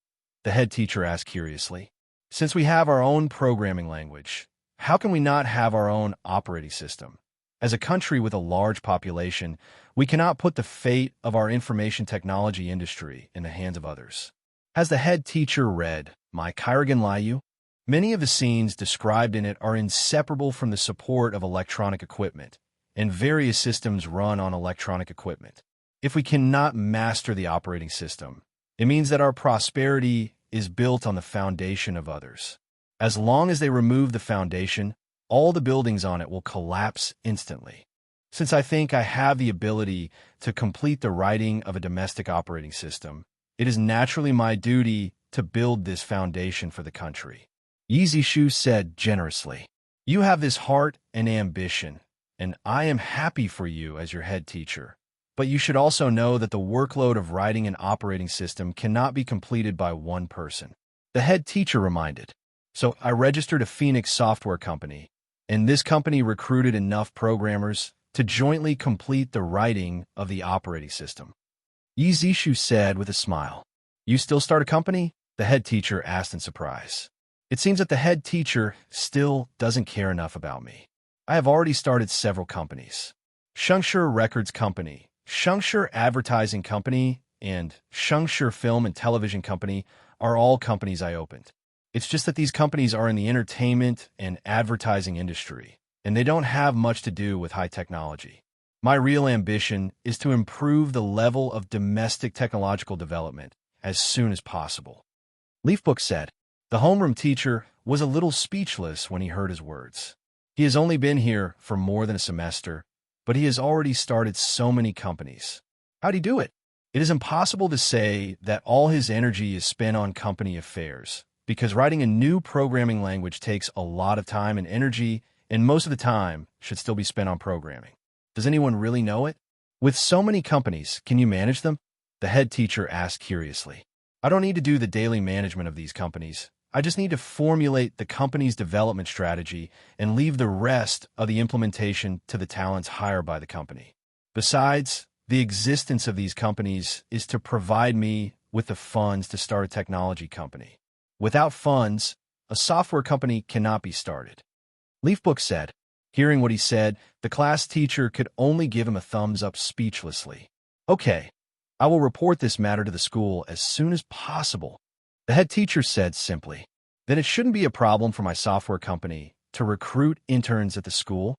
The head teacher asked curiously. "Since we have our own programming language, how can we not have our own operating system? As a country with a large population, we cannot put the fate of our information technology industry in the hands of others." Has the head teacher read My Kairogan Liu? Many of the scenes described in it are inseparable from the support of electronic equipment, and various systems run on electronic equipment. If we cannot master the operating system, it means that our prosperity is built on the foundation of others. As long as they remove the foundation, all the buildings on it will collapse instantly. Since I think I have the ability to complete the writing of a domestic operating system, it is naturally my duty to build this foundation for the country." Yi Zishu said generously, "You have this heart and ambition, and I am happy for you as your head teacher. But you should also know that the workload of writing an operating system cannot be completed by one person." The head teacher reminded, "So I registered a Phoenix software company, and this company recruited enough programmers to jointly complete the writing of the operating system." Yi Zishu said with a smile. "You still start a company?" the head teacher asked in surprise. It seems that the head teacher still doesn't care enough about me. I have already started several companies. Shengshi Records Company, Shengshi Advertising Company, and Shengshi Film and Television Company are all companies I opened. It's just that these companies are in the entertainment and advertising industry, and they don't have much to do with high technology. My real ambition is to improve the level of domestic technological development as soon as possible." Leafbook said, The homeroom teacher was a little speechless when he heard his words. He has only been here for more than a semester, but he has already started so many companies. How'd he do it? It is impossible to say that all his energy is spent on company affairs, because writing a new programming language takes a lot of time and energy, and most of the time should still be spent on programming. Does anyone really know it? With so many companies, can you manage them? The head teacher asked curiously. I don't need to do the daily management of these companies. I just need to formulate the company's development strategy and leave the rest of the implementation to the talents hired by the company. Besides, the existence of these companies is to provide me with the funds to start a technology company. Without funds, a software company cannot be started. Leafbook said. Hearing what he said, the class teacher could only give him a thumbs up speechlessly. Okay, I will report this matter to the school as soon as possible. The head teacher said simply. Then it shouldn't be a problem for my software company to recruit interns at the school?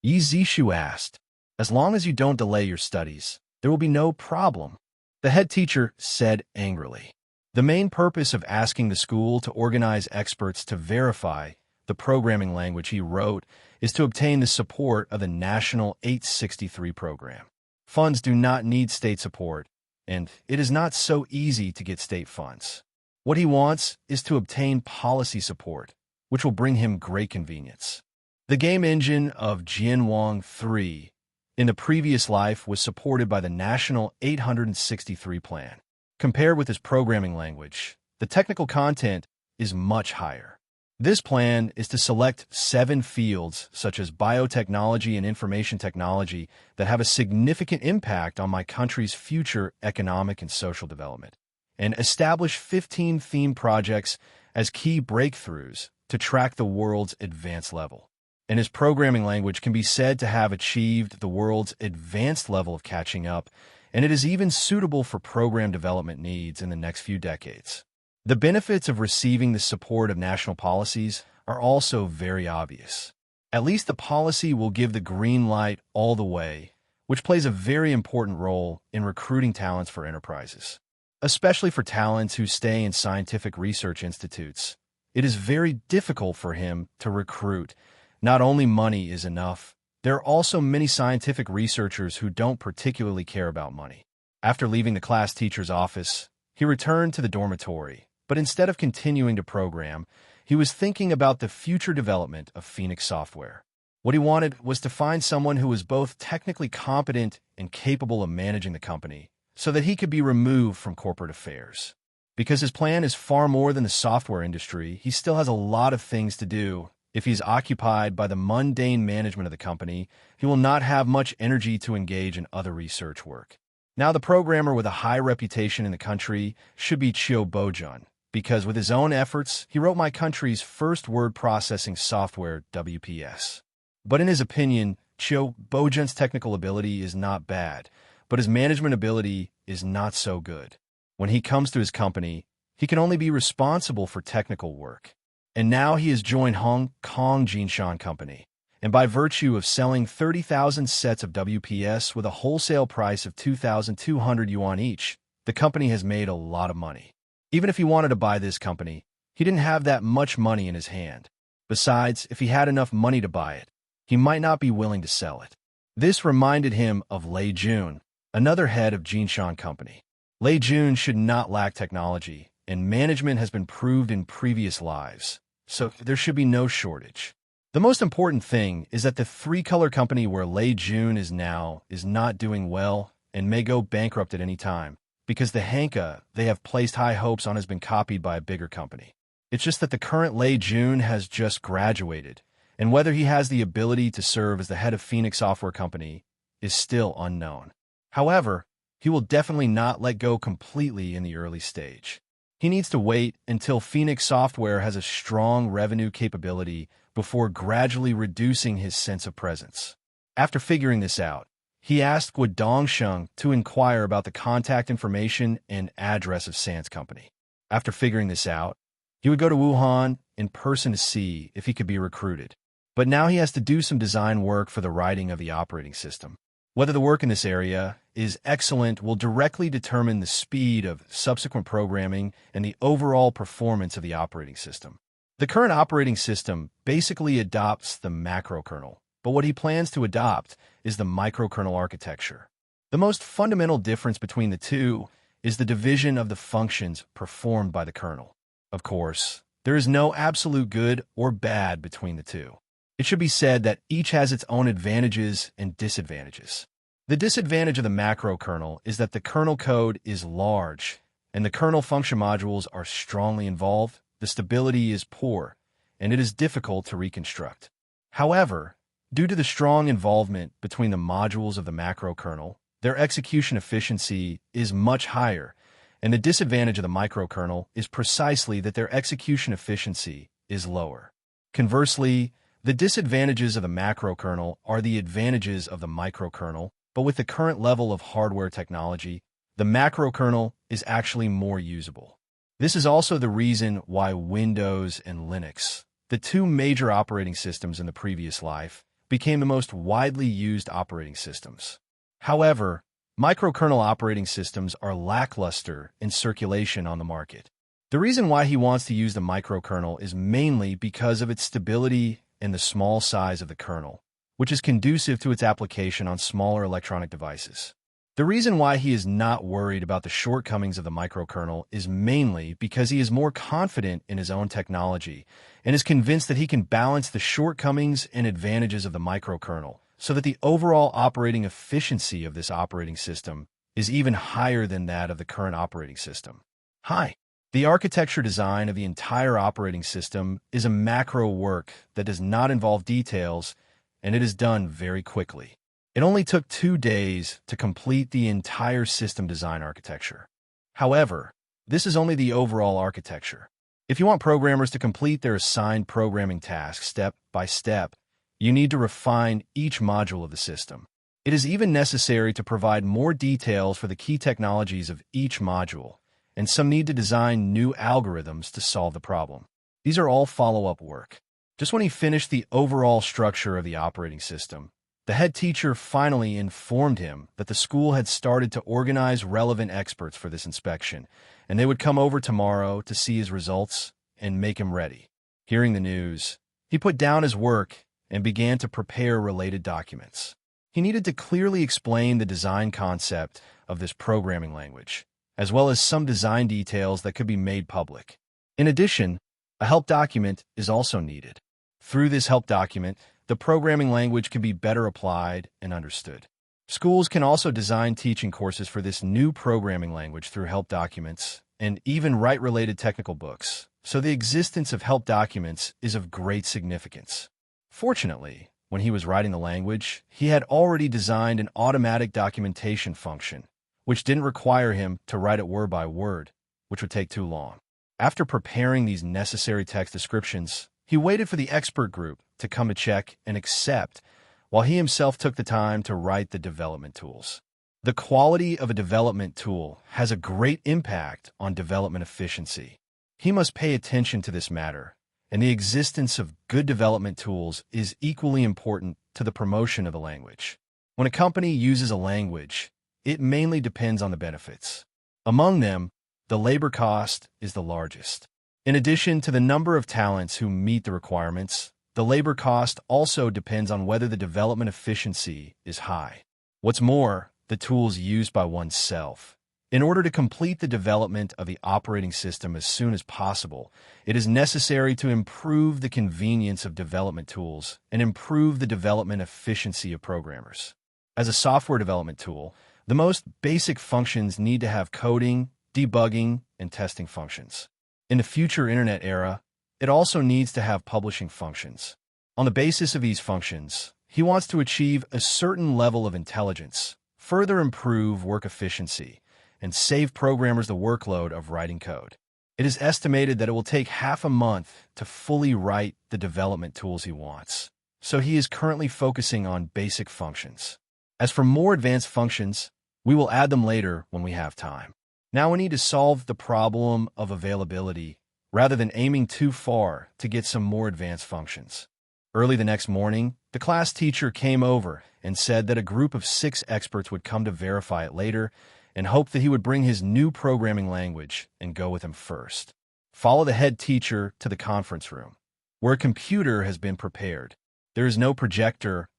Yi Zishu asked. As long as you don't delay your studies, there will be no problem. The head teacher said angrily. The main purpose of asking the school to organize experts to verify the programming language he wrote is to obtain the support of the National 863 program. Funds do not need state support, and it is not so easy to get state funds. What he wants is to obtain policy support, which will bring him great convenience. The game engine of Jianwang 3 in the previous life was supported by the National 863 plan. Compared with his programming language, the technical content is much higher. This plan is to select 7 fields, such as biotechnology and information technology, that have a significant impact on my country's future economic and social development, and establish 15 theme projects as key breakthroughs to track the world's advanced level. And his programming language can be said to have achieved the world's advanced level of catching up, and it is even suitable for program development needs in the next few decades. The benefits of receiving the support of national policies are also very obvious. At least the policy will give the green light all the way, which plays a very important role in recruiting talents for enterprises. Especially for talents who stay in scientific research institutes, it is very difficult for him to recruit. Not only money is enough, there are also many scientific researchers who don't particularly care about money. After leaving the class teacher's office, he returned to the dormitory, but instead of continuing to program, he was thinking about the future development of Phoenix Software. What he wanted was to find someone who was both technically competent and capable of managing the company, so that he could be removed from corporate affairs. Because his plan is far more than the software industry, he still has a lot of things to do. If he's occupied by the mundane management of the company, he will not have much energy to engage in other research work. Now the programmer with a high reputation in the country should be Chiu Bojun, because with his own efforts, he wrote my country's first word processing software, WPS. But in his opinion, Chiu Bojun's technical ability is not bad, but his management ability is not so good. When he comes to his company, he can only be responsible for technical work. And now he has joined Hong Kong Jinshan Company, and by virtue of selling 30,000 sets of WPS with a wholesale price of 2,200 yuan each, the company has made a lot of money. Even if he wanted to buy this company, he didn't have that much money in his hand. Besides, if he had enough money to buy it, he might not be willing to sell it. This reminded him of Lei Jun, another head of Jinshan Company. Lei Jun should not lack technology, and management has been proved in previous lives, so there should be no shortage. The most important thing is that the three-color company where Lei Jun is now is not doing well and may go bankrupt at any time, because the Hanka they have placed high hopes on has been copied by a bigger company. It's just that the current Lei Jun has just graduated, and whether he has the ability to serve as the head of Phoenix Software Company is still unknown. However, he will definitely not let go completely in the early stage. He needs to wait until Phoenix Software has a strong revenue capability before gradually reducing his sense of presence. After figuring this out, he asked Guo Dongsheng to inquire about the contact information and address of San's company. After figuring this out, he would go to Wuhan in person to see if he could be recruited. But now he has to do some design work for the writing of the operating system. Whether the work in this area is excellent will directly determine the speed of subsequent programming and the overall performance of the operating system. The current operating system basically adopts the macrokernel, but what he plans to adopt is the microkernel architecture. The most fundamental difference between the two is the division of the functions performed by the kernel. Of course, there is no absolute good or bad between the two. It should be said that each has its own advantages and disadvantages. The disadvantage of the macrokernel is that the kernel code is large, and the kernel function modules are strongly involved, the stability is poor, and it is difficult to reconstruct. However, due to the strong involvement between the modules of the macrokernel, their execution efficiency is much higher, and the disadvantage of the microkernel is precisely that their execution efficiency is lower. Conversely, the disadvantages of the macrokernel are the advantages of the microkernel, but with the current level of hardware technology, the macrokernel is actually more usable. This is also the reason why Windows and Linux, the two major operating systems in the previous life, became the most widely used operating systems. However, microkernel operating systems are lackluster in circulation on the market. The reason why he wants to use the microkernel is mainly because of its stability and the small size of the kernel, which is conducive to its application on smaller electronic devices. The reason why he is not worried about the shortcomings of the microkernel is mainly because he is more confident in his own technology and is convinced that he can balance the shortcomings and advantages of the microkernel so that the overall operating efficiency of this operating system is even higher than that of the current operating system. Hi. The architecture design of the entire operating system is a macro work that does not involve details, and it is done very quickly. It only took 2 days to complete the entire system design architecture. However, this is only the overall architecture. If you want programmers to complete their assigned programming tasks step by step, you need to refine each module of the system. It is even necessary to provide more details for the key technologies of each module, and some need to design new algorithms to solve the problem. These are all follow-up work. Just when he finished the overall structure of the operating system, the head teacher finally informed him that the school had started to organize relevant experts for this inspection, and they would come over tomorrow to see his results and make him ready. Hearing the news, he put down his work and began to prepare related documents. He needed to clearly explain the design concept of this programming language, as well as some design details that could be made public. In addition, a help document is also needed. Through this help document, the programming language can be better applied and understood. Schools can also design teaching courses for this new programming language through help documents and even write related technical books, so the existence of help documents is of great significance. Fortunately, when he was writing the language, he had already designed an automatic documentation function, which didn't require him to write it word by word, which would take too long. After preparing these necessary text descriptions, he waited for the expert group to come to check and accept, while he himself took the time to write the development tools. The quality of a development tool has a great impact on development efficiency. He must pay attention to this matter, and the existence of good development tools is equally important to the promotion of the language. When a company uses a language, it mainly depends on the benefits. Among them, the labor cost is the largest. In addition to the number of talents who meet the requirements, the labor cost also depends on whether the development efficiency is high. What's more, the tools used by oneself. In order to complete the development of the operating system as soon as possible, it is necessary to improve the convenience of development tools and improve the development efficiency of programmers. As a software development tool, the most basic functions need to have coding, debugging, and testing functions. In the future internet era, it also needs to have publishing functions. On the basis of these functions, he wants to achieve a certain level of intelligence, further improve work efficiency, and save programmers the workload of writing code. It is estimated that it will take half a month to fully write the development tools he wants, so he is currently focusing on basic functions. As for more advanced functions, we will add them later when we have time. Now we need to solve the problem of availability rather than aiming too far to get some more advanced functions. Early the next morning, the class teacher came over and said that a group of 6 experts would come to verify it later and hoped that he would bring his new programming language and go with him first. Follow the head teacher to the conference room, where a computer has been prepared. There is no projector,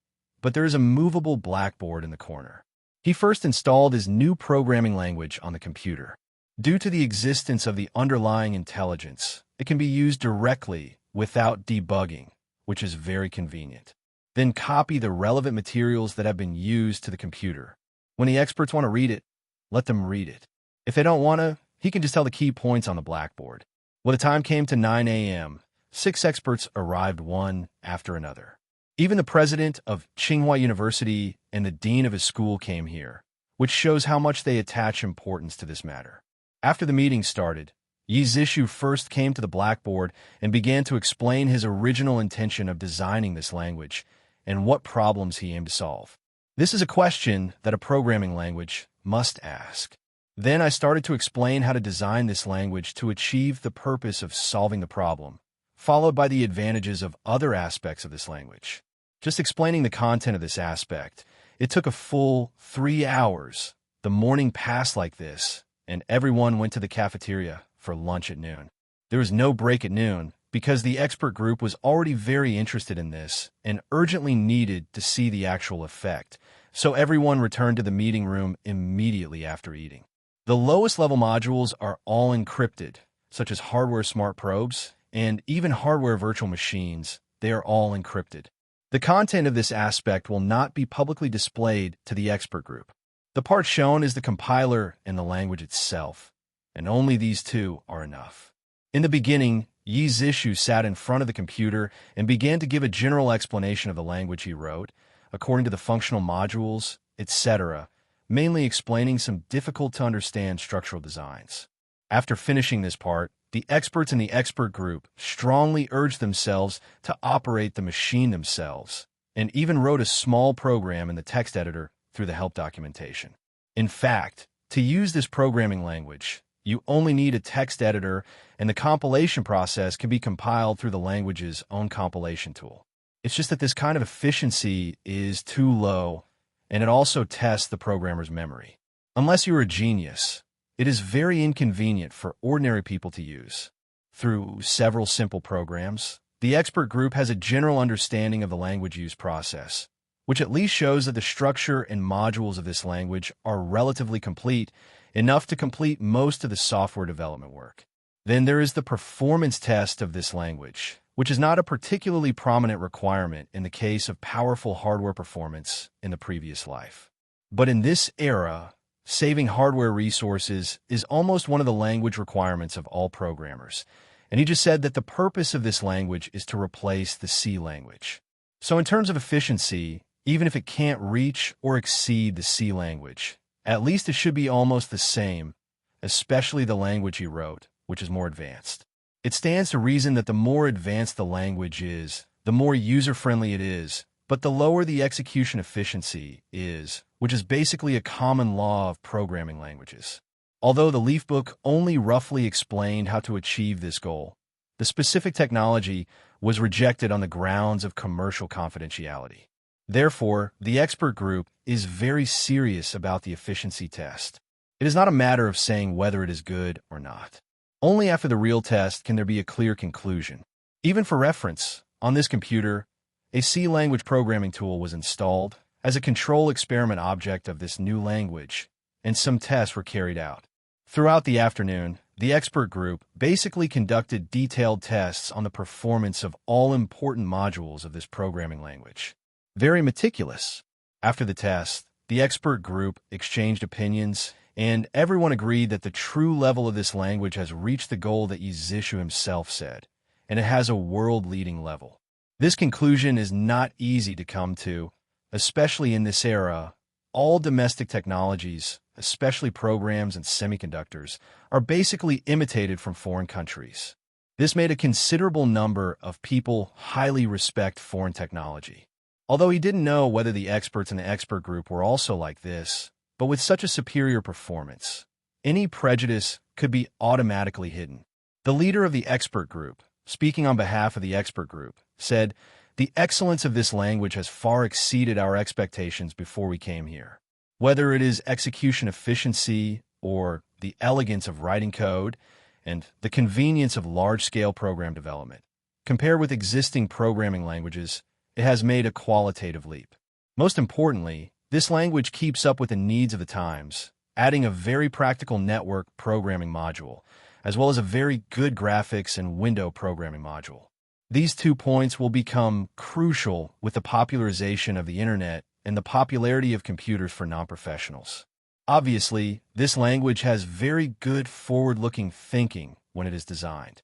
but there is a movable blackboard in the corner. He first installed his new programming language on the computer. Due to the existence of the underlying intelligence, it can be used directly without debugging, which is very convenient. Then copy the relevant materials that have been used to the computer. When the experts want to read it, let them read it. If they don't want to, he can just tell the key points on the blackboard. When the time came to 9 a.m., 6 experts arrived one after another. Even the president of Tsinghua University and the dean of his school came here, which shows how much they attach importance to this matter. After the meeting started, Yi Zishu first came to the blackboard and began to explain his original intention of designing this language and what problems he aimed to solve. This is a question that a programming language must ask. Then I started to explain how to design this language to achieve the purpose of solving the problem, followed by the advantages of other aspects of this language. Just explaining the content of this aspect, it took a full 3 hours. The morning passed like this, and everyone went to the cafeteria for lunch at noon. There was no break at noon because the expert group was already very interested in this and urgently needed to see the actual effect, so everyone returned to the meeting room immediately after eating. The lowest level modules are all encrypted, such as hardware smart probes and even hardware virtual machines. They are all encrypted. The content of this aspect will not be publicly displayed to the expert group. The part shown is the compiler and the language itself, and only these two are enough. In the beginning, Yi Zishu sat in front of the computer and began to give a general explanation of the language he wrote, according to the functional modules, etc., mainly explaining some difficult-to-understand structural designs. After finishing this part, the experts in the expert group strongly urged themselves to operate the machine themselves, and even wrote a small program in the text editor through the help documentation. In fact, to use this programming language, you only need a text editor, and the compilation process can be compiled through the language's own compilation tool. It's just that this kind of efficiency is too low, and it also tests the programmer's memory. Unless you're a genius, it is very inconvenient for ordinary people to use. Through several simple programs, the expert group has a general understanding of the language use process, which at least shows that the structure and modules of this language are relatively complete, enough to complete most of the software development work. Then there is the performance test of this language, which is not a particularly prominent requirement in the case of powerful hardware performance in the previous life. But in this era, saving hardware resources is almost one of the language requirements of all programmers, and he just said that the purpose of this language is to replace the C language. So in terms of efficiency, even if it can't reach or exceed the C language, at least it should be almost the same, especially the language he wrote, which is more advanced. It stands to reason that the more advanced the language is, the more user-friendly it is, but the lower the execution efficiency is, which is basically a common law of programming languages. Although the Leaf Book only roughly explained how to achieve this goal, the specific technology was rejected on the grounds of commercial confidentiality. Therefore, the expert group is very serious about the efficiency test. It is not a matter of saying whether it is good or not. Only after the real test can there be a clear conclusion. Even for reference, on this computer, a C language programming tool was installed as a control experiment object of this new language, and some tests were carried out. Throughout the afternoon, the expert group basically conducted detailed tests on the performance of all important modules of this programming language. Very meticulous. After the test, the expert group exchanged opinions, and everyone agreed that the true level of this language has reached the goal that Yi Zishu himself said, and it has a world-leading level. This conclusion is not easy to come to, especially in this era. All domestic technologies, especially programs and semiconductors, are basically imitated from foreign countries. This made a considerable number of people highly respect foreign technology. Although he didn't know whether the experts in the expert group were also like this, but with such a superior performance, any prejudice could be automatically hidden. The leader of the expert group, speaking on behalf of the expert group, said, The excellence of this language has far exceeded our expectations before we came here. Whether it is execution efficiency or the elegance of writing code and the convenience of large-scale program development, compared with existing programming languages, it has made a qualitative leap. Most importantly, this language keeps up with the needs of the times, adding a very practical network programming module, as well as a very good graphics and window programming module. These 2 points will become crucial with the popularization of the internet and the popularity of computers for non-professionals. Obviously, this language has very good forward-looking thinking when it is designed.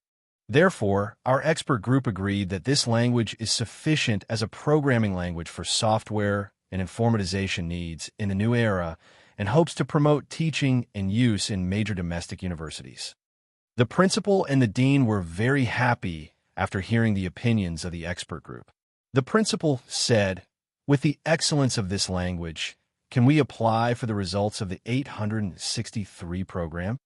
Therefore, our expert group agreed that this language is sufficient as a programming language for software and informatization needs in the new era and hopes to promote teaching and use in major domestic universities. The principal and the dean were very happy after hearing the opinions of the expert group. The principal said, "With the excellence of this language, can we apply for the results of the 863 program?"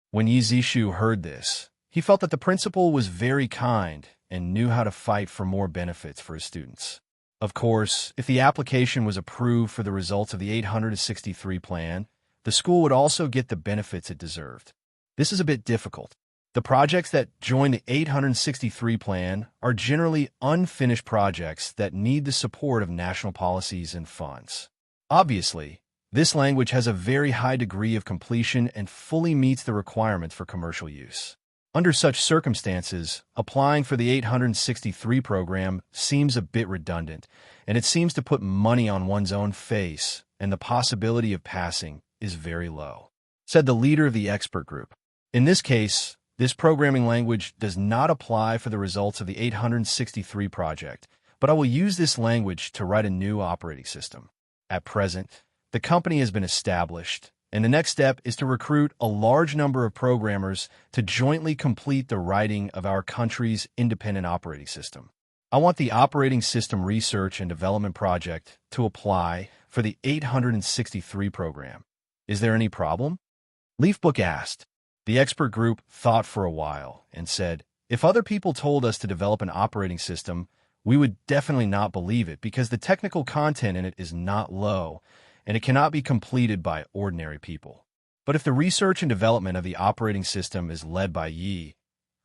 When Yi Zishu heard this, he felt that the principal was very kind and knew how to fight for more benefits for his students. Of course, if the application was approved for the results of the 863 plan, the school would also get the benefits it deserved. This is a bit difficult. The projects that join the 863 plan are generally unfinished projects that need the support of national policies and funds. Obviously, this language has a very high degree of completion and fully meets the requirements for commercial use. Under such circumstances, applying for the 863 program seems a bit redundant, and it seems to put money on one's own face, and the possibility of passing is very low, said the leader of the expert group. In this case, this programming language does not apply for the results of the 863 project, but I will use this language to write a new operating system. At present, the company has been established, and the next step is to recruit a large number of programmers to jointly complete the writing of our country's independent operating system. I want the operating system research and development project to apply for the 863 program. Is there any problem? Leafbook asked. The expert group thought for a while and said, if other people told us to develop an operating system, we would definitely not believe it because the technical content in it is not low, and it cannot be completed by ordinary people. But if the research and development of the operating system is led by Yi,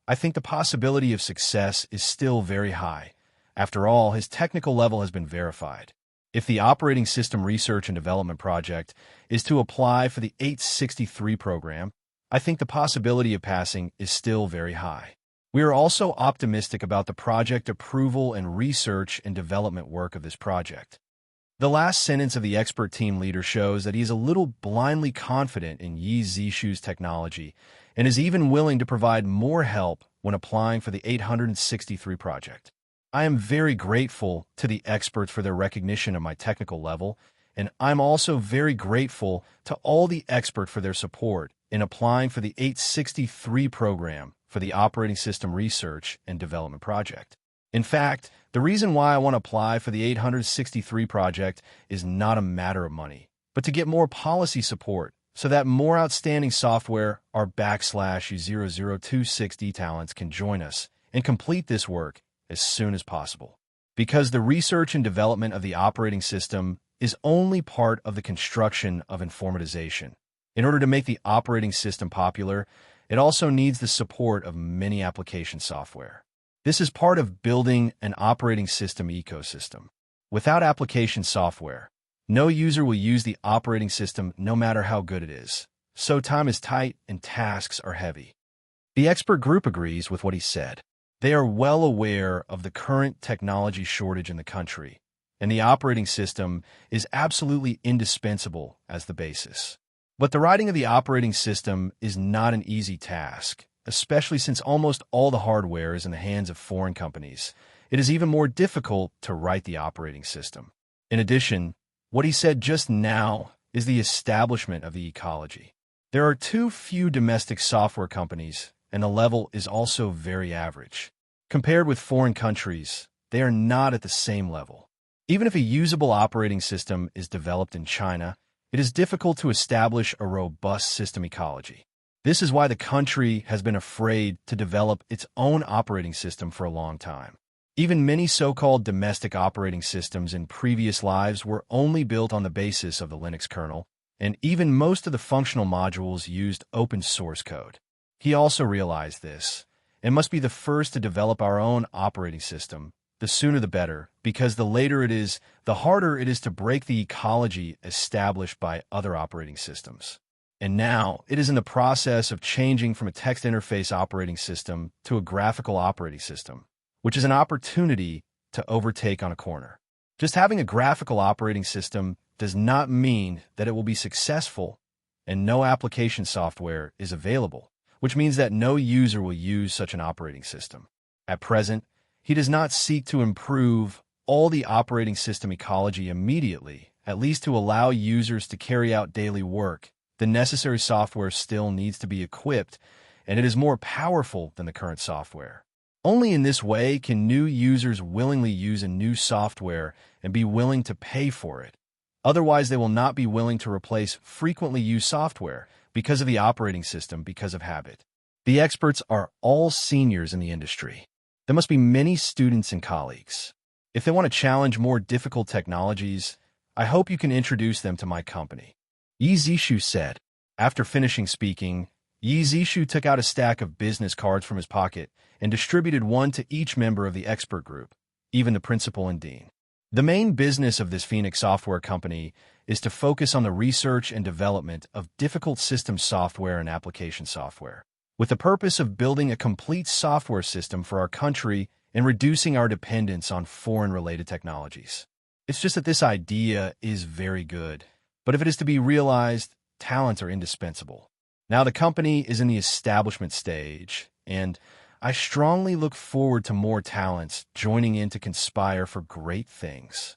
I think the possibility of success is still very high. After all, his technical level has been verified. If the operating system research and development project is to apply for the 863 program, I think the possibility of passing is still very high. We are also optimistic about the project approval and research and development work of this project. The last sentence of the expert team leader shows that he is a little blindly confident in Yi Zishu's technology and is even willing to provide more help when applying for the 863 project. I am very grateful to the experts for their recognition of my technical level, and I'm also very grateful to all the experts for their support in applying for the 863 program for the operating system research and development project. In fact, the reason why I want to apply for the 863 project is not a matter of money, but to get more policy support so that more outstanding software or /0026D talents can join us and complete this work as soon as possible. Because the research and development of the operating system is only part of the construction of informatization. In order to make the operating system popular, it also needs the support of many application software. This is part of building an operating system ecosystem. Without application software, no user will use the operating system no matter how good it is. So time is tight and tasks are heavy. The expert group agrees with what he said. They are well aware of the current technology shortage in the country, and the operating system is absolutely indispensable as the basis. But the writing of the operating system is not an easy task, especially since almost all the hardware is in the hands of foreign companies. It is even more difficult to write the operating system. In addition, what he said just now is the establishment of the ecology. There are too few domestic software companies, and the level is also very average. Compared with foreign countries, they are not at the same level. Even if a usable operating system is developed in China, it is difficult to establish a robust system ecology. This is why the country has been afraid to develop its own operating system for a long time. Even many so-called domestic operating systems in previous lives were only built on the basis of the Linux kernel, and even most of the functional modules used open source code. He also realized this, and must be the first to develop our own operating system. The sooner the better, because the later it is, the harder it is to break the ecology established by other operating systems. And now, it is in the process of changing from a text interface operating system to a graphical operating system, which is an opportunity to overtake on a corner. Just having a graphical operating system does not mean that it will be successful, and no application software is available, which means that no user will use such an operating system. At present, he does not seek to improve all the operating system ecology immediately, at least to allow users to carry out daily work. The necessary software still needs to be equipped, and it is more powerful than the current software. Only in this way can new users willingly use a new software and be willing to pay for it. Otherwise, they will not be willing to replace frequently used software because of the operating system, because of habit. The experts are all seniors in the industry. There must be many students and colleagues. If they want to challenge more difficult technologies, I hope you can introduce them to my company. Yi Zishu said. After finishing speaking, Yi Zishu took out a stack of business cards from his pocket and distributed one to each member of the expert group, even the principal and dean. The main business of this Phoenix software company is to focus on the research and development of difficult system software and application software, with the purpose of building a complete software system for our country and reducing our dependence on foreign-related technologies. It's just that this idea is very good, but if it is to be realized, talents are indispensable. Now the company is in the establishment stage, and I strongly look forward to more talents joining in to conspire for great things.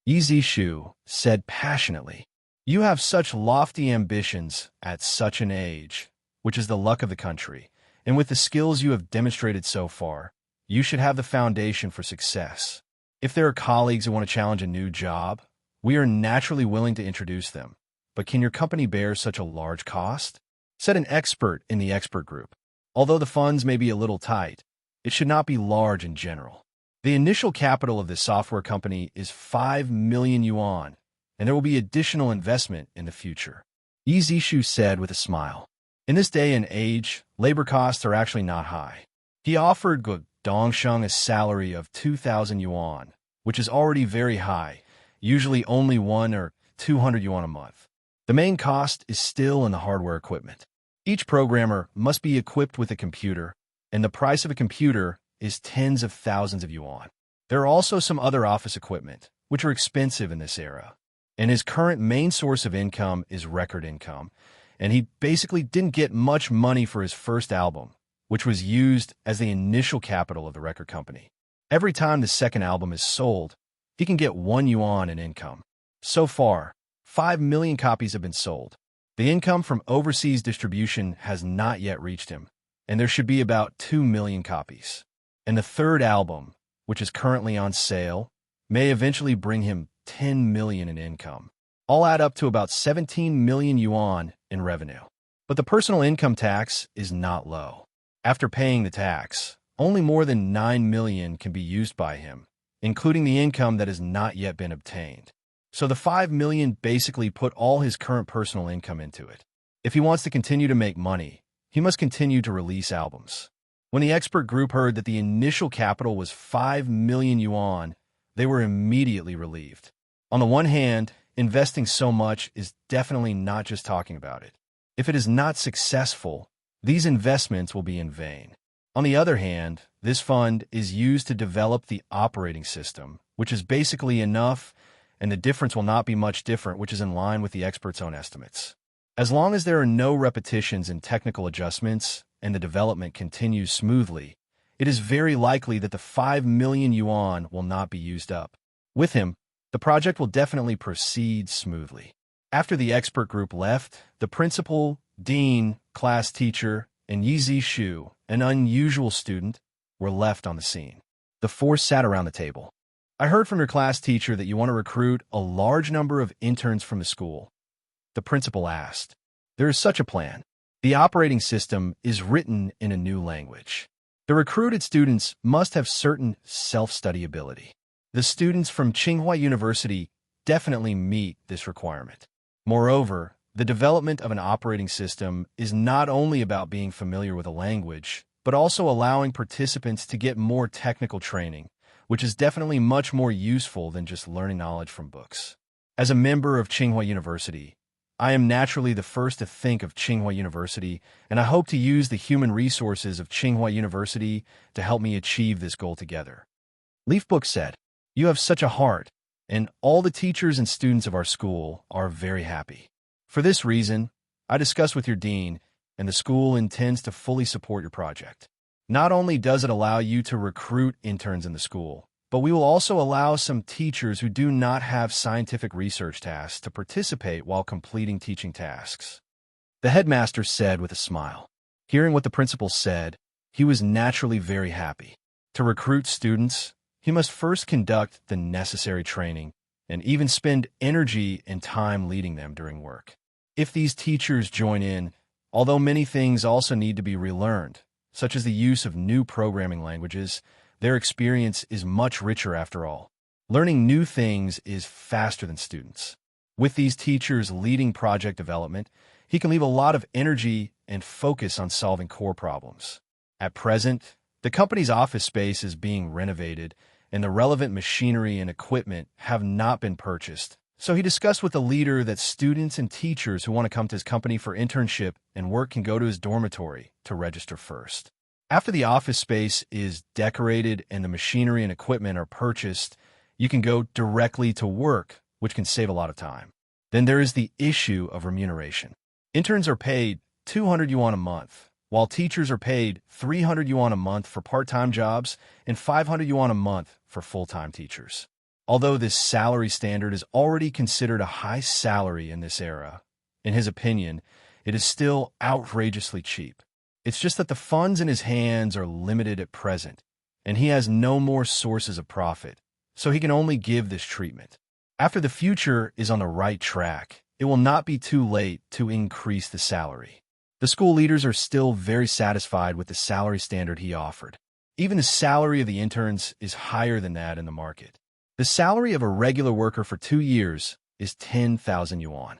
Yi Zishu said passionately, "You have such lofty ambitions at such an age, which is the luck of the country, and with the skills you have demonstrated so far, you should have the foundation for success. If there are colleagues who want to challenge a new job, we are naturally willing to introduce them. But can your company bear such a large cost?" Said an expert in the expert group. Although the funds may be a little tight, it should not be large in general. The initial capital of this software company is 5 million yuan, and there will be additional investment in the future. Yi Zishu said with a smile. In this day and age, labor costs are actually not high. He offered Gu Dongsheng a salary of 2,000 yuan, which is already very high, usually only 1 or 200 yuan a month. The main cost is still in the hardware equipment. Each programmer must be equipped with a computer, and the price of a computer is tens of thousands of yuan. There are also some other office equipment, which are expensive in this era. And his current main source of income is record income, and he basically didn't get much money for his first album, which was used as the initial capital of the record company. Every time the second album is sold, he can get 1 yuan in income. So far, 5 million copies have been sold. The income from overseas distribution has not yet reached him, and there should be about 2 million copies. And the third album, which is currently on sale, may eventually bring him 10 million in income. All add up to about 17 million yuan in revenue. But the personal income tax is not low. After paying the tax, only more than 9 million can be used by him, including the income that has not yet been obtained. So the 5 million basically put all his current personal income into it. If he wants to continue to make money, he must continue to release albums. When the expert group heard that the initial capital was 5 million yuan, they were immediately relieved. On the one hand, investing so much is definitely not just talking about it. If it is not successful, these investments will be in vain. On the other hand, this fund is used to develop the operating system, which is basically enough, and the difference will not be much different, which is in line with the expert's own estimates. As long as there are no repetitions in technical adjustments and the development continues smoothly, it is very likely that the 5 million yuan will not be used up. With him, the project will definitely proceed smoothly. After the expert group left, the principal, dean, class teacher, and Yi Zishu, an unusual student, were left on the scene. The four sat around the table. "I heard from your class teacher that you want to recruit a large number of interns from the school," the principal asked. "There is such a plan. The operating system is written in a new language. The recruited students must have certain self-study ability. The students from Tsinghua University definitely meet this requirement. Moreover, the development of an operating system is not only about being familiar with a language, but also allowing participants to get more technical training, which is definitely much more useful than just learning knowledge from books. As a member of Tsinghua University, I am naturally the first to think of Tsinghua University, and I hope to use the human resources of Tsinghua University to help me achieve this goal together. Leafbook said, "You have such a heart, and all the teachers and students of our school are very happy. For this reason, I discussed with your dean, and the school intends to fully support your project. Not only does it allow you to recruit interns in the school, but we will also allow some teachers who do not have scientific research tasks to participate while completing teaching tasks." The headmaster said with a smile. Hearing what the principal said, he was naturally very happy. To recruit students, he must first conduct the necessary training and even spend energy and time leading them during work. If these teachers join in, although many things also need to be relearned, such as the use of new programming languages, their experience is much richer after all. Learning new things is faster than students. With these teachers leading project development, he can leave a lot of energy and focus on solving core problems. At present, the company's office space is being renovated, and the relevant machinery and equipment have not been purchased. So he discussed with the leader that students and teachers who want to come to his company for internship and work can go to his dormitory to register first. After the office space is decorated and the machinery and equipment are purchased, you can go directly to work, which can save a lot of time. Then there is the issue of remuneration. Interns are paid 200 yuan a month, while teachers are paid 300 yuan a month for part-time jobs and 500 yuan a month for full-time teachers. Although this salary standard is already considered a high salary in this era, in his opinion, it is still outrageously cheap. It's just that the funds in his hands are limited at present, and he has no more sources of profit, so he can only give this treatment. After the future is on the right track, it will not be too late to increase the salary. The school leaders are still very satisfied with the salary standard he offered. Even the salary of the interns is higher than that in the market. The salary of a regular worker for 2 years is 10,000 yuan.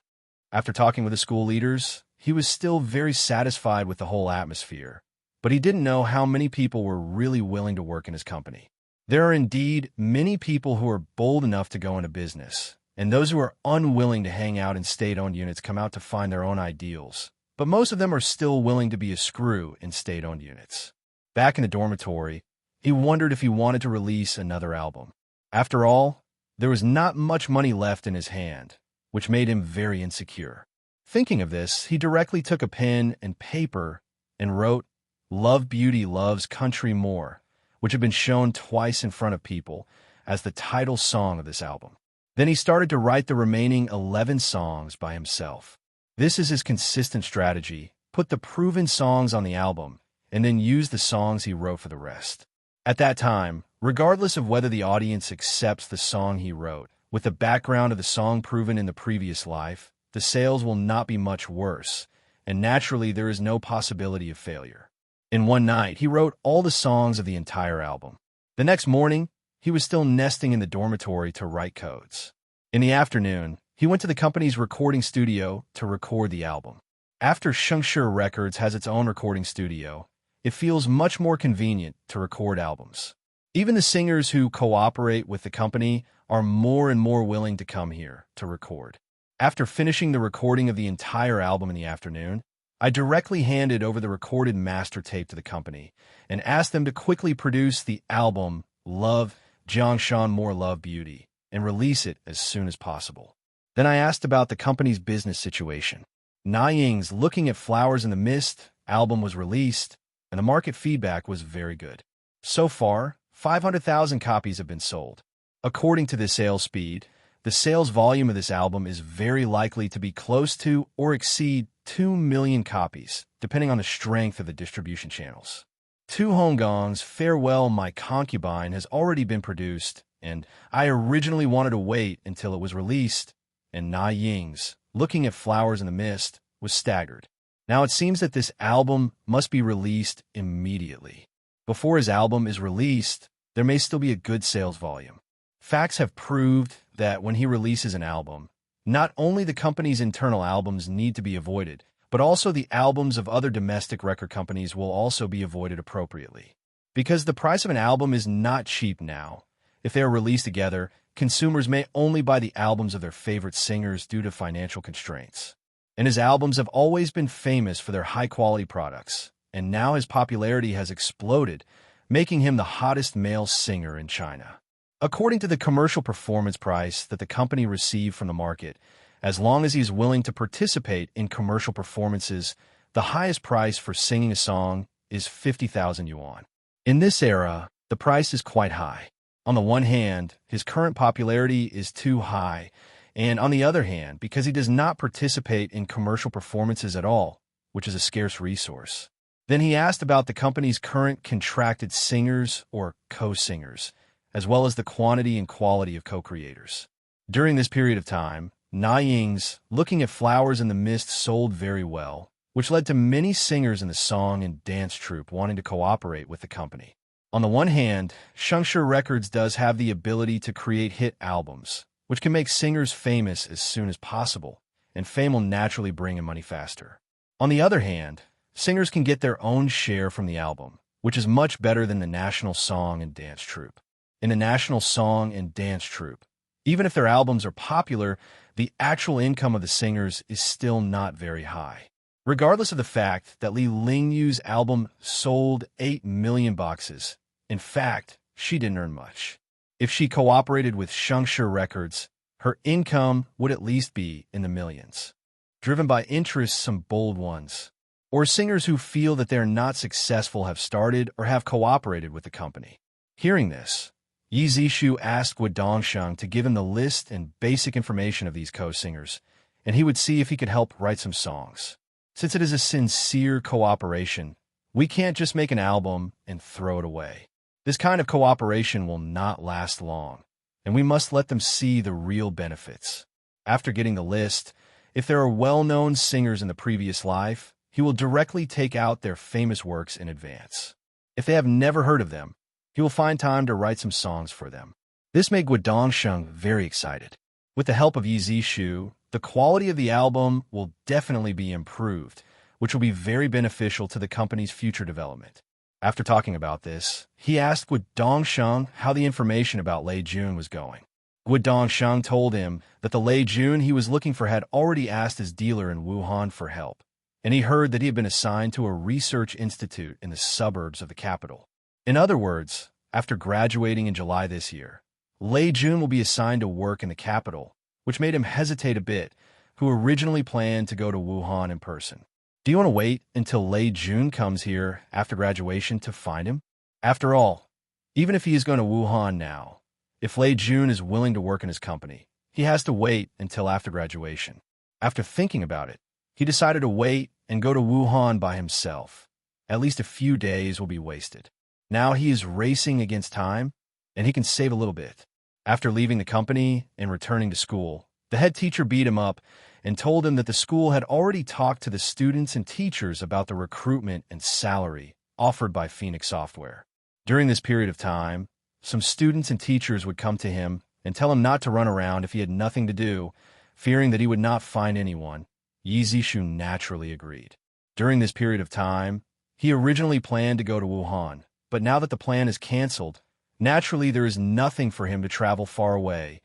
After talking with the school leaders, he was still very satisfied with the whole atmosphere, but he didn't know how many people were really willing to work in his company. There are indeed many people who are bold enough to go into business, and those who are unwilling to hang out in state-owned units come out to find their own ideals, but most of them are still willing to be a screw in state-owned units. Back in the dormitory, he wondered if he wanted to release another album. After all, there was not much money left in his hand, which made him very insecure. Thinking of this, he directly took a pen and paper and wrote "Love Beauty Loves Country More," which had been shown twice in front of people, as the title song of this album. Then he started to write the remaining 11 songs by himself. This is his consistent strategy: put the proven songs on the album, and then use the songs he wrote for the rest. At that time, regardless of whether the audience accepts the song he wrote, with the background of the song proven in the previous life, the sales will not be much worse, and naturally there is no possibility of failure. In one night, he wrote all the songs of the entire album. The next morning, he was still nesting in the dormitory to write codes. In the afternoon, he went to the company's recording studio to record the album. After Shengshe Records has its own recording studio, it feels much more convenient to record albums. Even the singers who cooperate with the company are more and more willing to come here to record. After finishing the recording of the entire album in the afternoon, I directly handed over the recorded master tape to the company and asked them to quickly produce the album Love Jiangshan More Love Beauty and release it as soon as possible. Then I asked about the company's business situation. Na Ying's Looking at Flowers in the Mist album was released, and the market feedback was very good. So far, 500,000 copies have been sold. According to the sales speed, the sales volume of this album is very likely to be close to or exceed 2 million copies, depending on the strength of the distribution channels. Tu Honggong's Farewell My Concubine has already been produced, and I originally wanted to wait until it was released, and Na Ying's Looking at Flowers in the Mist was staggered. Now it seems that this album must be released immediately. Before his album is released, there may still be a good sales volume. Facts have proved that when he releases an album, not only the company's internal albums need to be avoided, but also the albums of other domestic record companies will also be avoided appropriately. Because the price of an album is not cheap now. If they are released together, consumers may only buy the albums of their favorite singers due to financial constraints. And his albums have always been famous for their high-quality products, and now his popularity has exploded, making him the hottest male singer in China. According to the commercial performance price that the company received from the market, as long as he is willing to participate in commercial performances, the highest price for singing a song is 50,000 yuan. In this era, the price is quite high. On the one hand, his current popularity is too high, and on the other hand, because he does not participate in commercial performances at all, which is a scarce resource. Then he asked about the company's current contracted singers or co-singers, as well as the quantity and quality of co-creators. During this period of time, Na Ying's Looking at Flowers in the Mist sold very well, which led to many singers in the song and dance troupe wanting to cooperate with the company. On the one hand, Shengshi Records does have the ability to create hit albums, which can make singers famous as soon as possible, and fame will naturally bring in money faster. On the other hand, singers can get their own share from the album, which is much better than the National Song and Dance Troupe. In the National Song and Dance Troupe, even if their albums are popular, the actual income of the singers is still not very high. Regardless of the fact that Li Lingyu's album sold 8 million boxes, in fact, she didn't earn much. If she cooperated with Shengshi Records, her income would at least be in the millions. Driven by interests, some bold ones, or singers who feel that they're not successful have started or have cooperated with the company. Hearing this, Yi Zishu asked Guo Dongsheng to give him the list and basic information of these co-singers, and he would see if he could help write some songs. Since it is a sincere cooperation, we can't just make an album and throw it away. This kind of cooperation will not last long, and we must let them see the real benefits. After getting the list, if there are well-known singers in the previous life, he will directly take out their famous works in advance. If they have never heard of them, he will find time to write some songs for them. This made Guo Dongsheng very excited. With the help of Yi Zishu, the quality of the album will definitely be improved, which will be very beneficial to the company's future development. After talking about this, he asked Guo Dongsheng how the information about Lei Jun was going. Guo Dongsheng told him that the Lei Jun he was looking for had already asked his dealer in Wuhan for help, and he heard that he had been assigned to a research institute in the suburbs of the capital. In other words, after graduating in July this year, Lei Jun will be assigned to work in the capital, which made him hesitate a bit, who originally planned to go to Wuhan in person. Do you want to wait until Lei Jun comes here after graduation to find him? After all, even if he is going to Wuhan now, if Lei Jun is willing to work in his company, he has to wait until after graduation. After thinking about it, he decided to wait and go to Wuhan by himself. At least a few days will be wasted. Now he is racing against time, and he can save a little bit. After leaving the company and returning to school, the head teacher beat him up and told him that the school had already talked to the students and teachers about the recruitment and salary offered by Phoenix Software. During this period of time, some students and teachers would come to him and tell him not to run around if he had nothing to do, fearing that he would not find anyone. Yi Zishu naturally agreed. During this period of time, he originally planned to go to Wuhan, but now that the plan is canceled, naturally there is nothing for him to travel far away,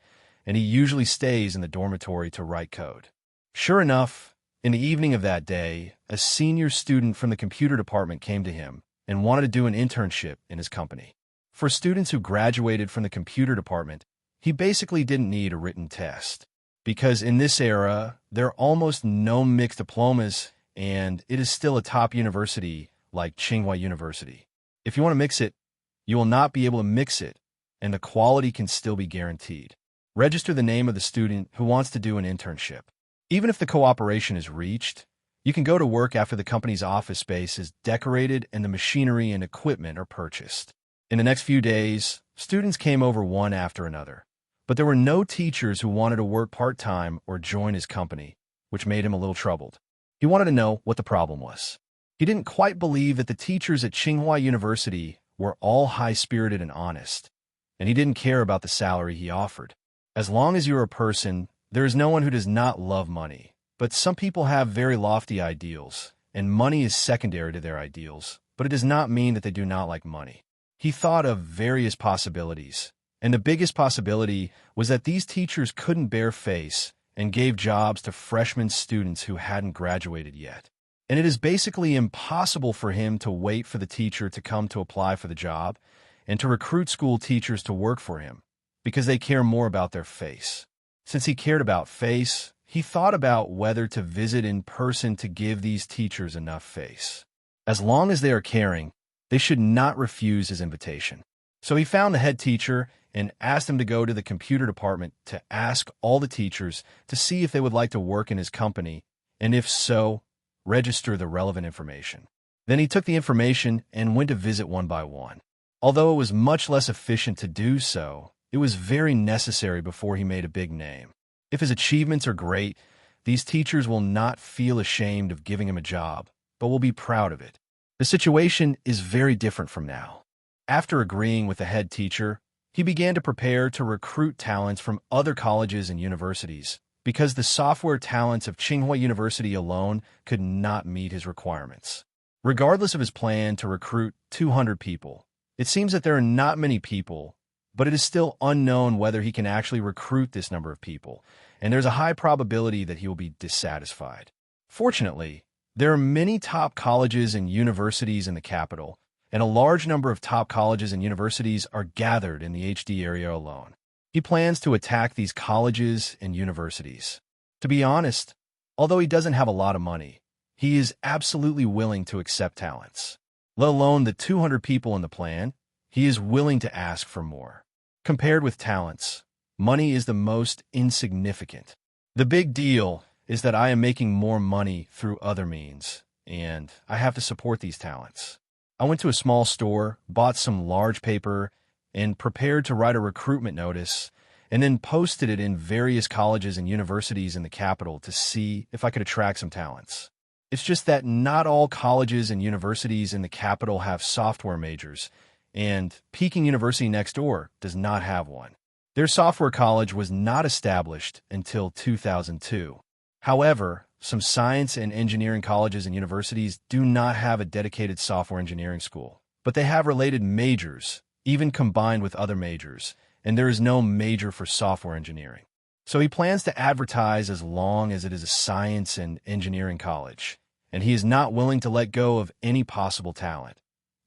and he usually stays in the dormitory to write code. Sure enough, in the evening of that day, a senior student from the computer department came to him and wanted to do an internship in his company. For students who graduated from the computer department, he basically didn't need a written test, because in this era, there are almost no mixed diplomas, and it is still a top university like Tsinghua University. If you want to mix it, you will not be able to mix it, and the quality can still be guaranteed. Register the name of the student who wants to do an internship. Even if the cooperation is reached, you can go to work after the company's office space is decorated and the machinery and equipment are purchased. In the next few days, students came over one after another, but there were no teachers who wanted to work part-time or join his company, which made him a little troubled. He wanted to know what the problem was. He didn't quite believe that the teachers at Tsinghua University were all high-spirited and honest, and he didn't care about the salary he offered. As long as you're a person, there is no one who does not love money, but some people have very lofty ideals, and money is secondary to their ideals, but it does not mean that they do not like money. He thought of various possibilities, and the biggest possibility was that these teachers couldn't bear face and gave jobs to freshman students who hadn't graduated yet. And it is basically impossible for him to wait for the teacher to come to apply for the job and to recruit school teachers to work for him, because they care more about their face. Since he cared about face, he thought about whether to visit in person to give these teachers enough face. As long as they are caring, they should not refuse his invitation. So he found the head teacher and asked him to go to the computer department to ask all the teachers to see if they would like to work in his company, and if so, register the relevant information. Then he took the information and went to visit one by one. Although it was much less efficient to do so, it was very necessary before he made a big name. If his achievements are great, these teachers will not feel ashamed of giving him a job, but will be proud of it. The situation is very different from now. After agreeing with the head teacher, he began to prepare to recruit talents from other colleges and universities, because the software talents of Tsinghua University alone could not meet his requirements. Regardless of his plan to recruit 200 people, it seems that there are not many people, but it is still unknown whether he can actually recruit this number of people, and there's a high probability that he will be dissatisfied. Fortunately, there are many top colleges and universities in the capital, and a large number of top colleges and universities are gathered in the HD area alone. He plans to attack these colleges and universities. To be honest, although he doesn't have a lot of money, he is absolutely willing to accept talents. Let alone the 200 people in the plan, he is willing to ask for more. Compared with talents, money is the most insignificant. The big deal is that I am making more money through other means, and I have to support these talents. I went to a small store, bought some large paper, and prepared to write a recruitment notice, and then posted it in various colleges and universities in the capital to see if I could attract some talents. It's just that not all colleges and universities in the capital have software majors, and Peking University next door does not have one. Their software college was not established until 2002. However, some science and engineering colleges and universities do not have a dedicated software engineering school, but they have related majors, even combined with other majors, and there is no major for software engineering. So he plans to advertise as long as it is a science and engineering college, and he is not willing to let go of any possible talent,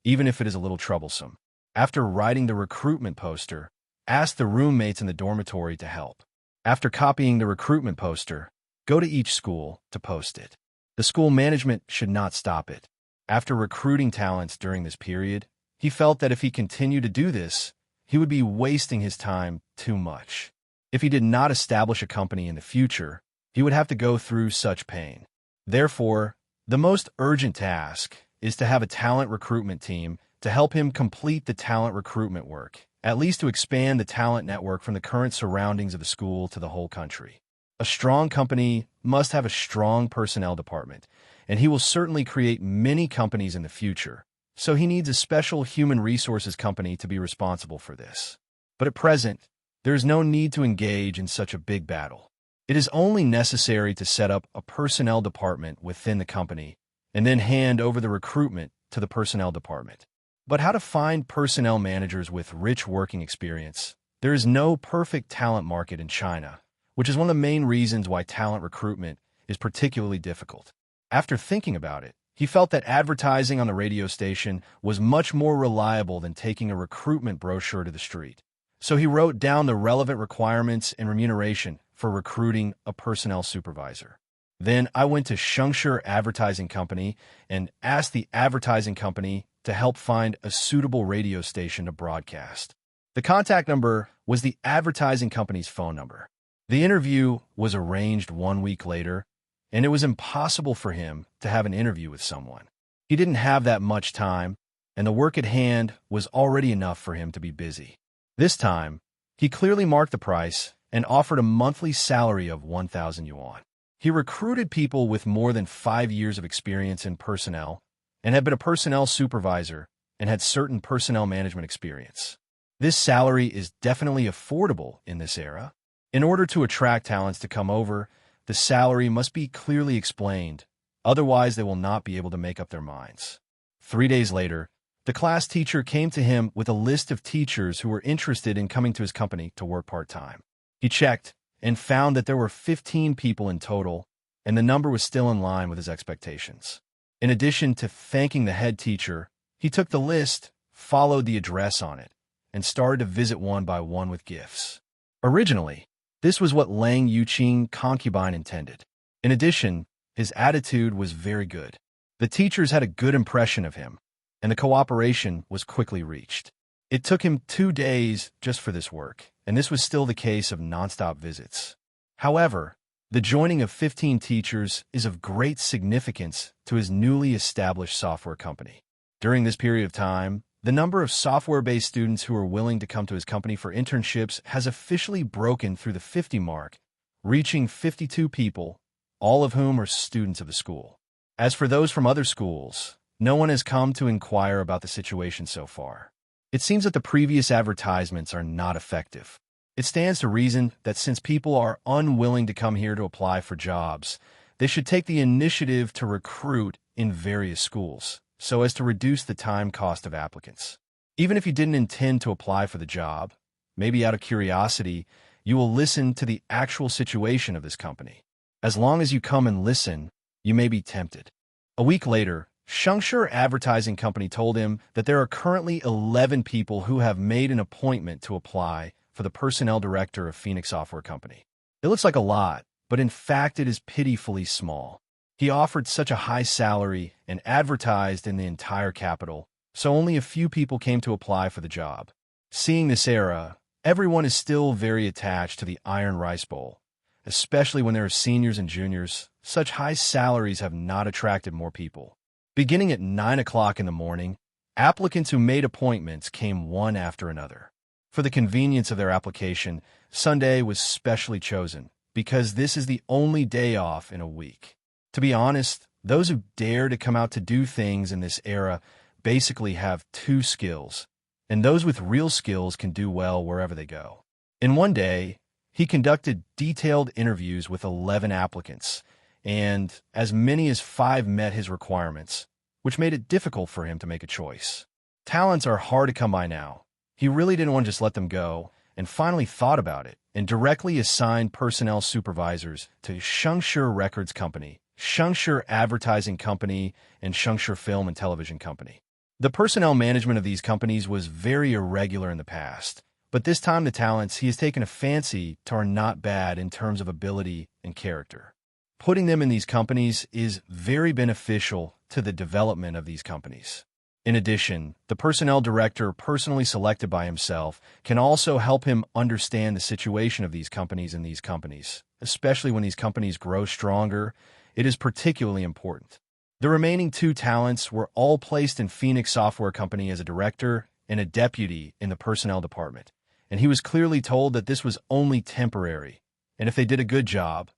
even if it is a little troublesome. After writing the recruitment poster, ask the roommates in the dormitory to help. After copying the recruitment poster, go to each school to post it. The school management should not stop it. After recruiting talents during this period, he felt that if he continued to do this, he would be wasting his time too much. If he did not establish a company in the future, he would have to go through such pain. Therefore, the most urgent task is to have a talent recruitment team to help him complete the talent recruitment work, at least to expand the talent network from the current surroundings of the school to the whole country. A strong company must have a strong personnel department, and he will certainly create many companies in the future. So he needs a special human resources company to be responsible for this. But at present, there is no need to engage in such a big battle. It is only necessary to set up a personnel department within the company and then hand over the recruitment to the personnel department. But how to find personnel managers with rich working experience? There is no perfect talent market in China, which is one of the main reasons why talent recruitment is particularly difficult. After thinking about it, he felt that advertising on the radio station was much more reliable than taking a recruitment brochure to the street. So he wrote down the relevant requirements and remuneration for recruiting a personnel supervisor. Then I went to Shengshi Advertising Company and asked the advertising company to help find a suitable radio station to broadcast. The contact number was the advertising company's phone number. The interview was arranged 1 week later, and it was impossible for him to have an interview with someone. He didn't have that much time, and the work at hand was already enough for him to be busy. This time, he clearly marked the price and offered a monthly salary of 1,000 yuan. He recruited people with more than 5 years of experience in personnel and had been a personnel supervisor and had certain personnel management experience. This salary is definitely affordable in this era. In order to attract talents to come over, the salary must be clearly explained, otherwise they will not be able to make up their minds. 3 days later, the class teacher came to him with a list of teachers who were interested in coming to his company to work part-time. He checked and found that there were 15 people in total, and the number was still in line with his expectations. In addition to thanking the head teacher, he took the list, followed the address on it, and started to visit one by one with gifts. Originally, this was what Lang Yuqing concubine intended. In addition, his attitude was very good. The teachers had a good impression of him, and the cooperation was quickly reached. It took him 2 days just for this work, and this was still the case of nonstop visits. However, the joining of 15 teachers is of great significance to his newly established software company. During this period of time, the number of software-based students who are willing to come to his company for internships has officially broken through the 50 mark, reaching 52 people, all of whom are students of the school. As for those from other schools, no one has come to inquire about the situation so far. It seems that the previous advertisements are not effective. It stands to reason that since people are unwilling to come here to apply for jobs, they should take the initiative to recruit in various schools, so as to reduce the time cost of applicants. Even if you didn't intend to apply for the job, maybe out of curiosity, you will listen to the actual situation of this company. As long as you come and listen, you may be tempted. A week later, Shengshi Advertising Company told him that there are currently 11 people who have made an appointment to apply for the personnel director of Phoenix Software Company. It looks like a lot, but in fact it is pitifully small. He offered such a high salary and advertised in the entire capital, so only a few people came to apply for the job. Seeing this era, everyone is still very attached to the Iron Rice Bowl, especially when there are seniors and juniors. Such high salaries have not attracted more people. Beginning at 9 o'clock in the morning, applicants who made appointments came one after another. For the convenience of their application, Sunday was specially chosen, because this is the only day off in a week. To be honest, those who dare to come out to do things in this era basically have 2 skills, and those with real skills can do well wherever they go. In one day, he conducted detailed interviews with 11 applicants, and as many as 5 met his requirements, which made it difficult for him to make a choice. Talents are hard to come by now. He really didn't want to just let them go, and finally thought about it, and directly assigned personnel supervisors to Shengshi Records Company, Shengshi Advertising Company, and Shengshi Film and Television Company. The personnel management of these companies was very irregular in the past, but this time the talents he has taken a fancy to are not bad in terms of ability and character. Putting them in these companies is very beneficial to the development of these companies. In addition, the personnel director personally selected by himself can also help him understand the situation of these companies and these companies, especially when these companies grow stronger. It is particularly important. The remaining 2 talents were all placed in Phoenix Software Company as a director and a deputy in the personnel department, and he was clearly told that this was only temporary, and if they did a good job,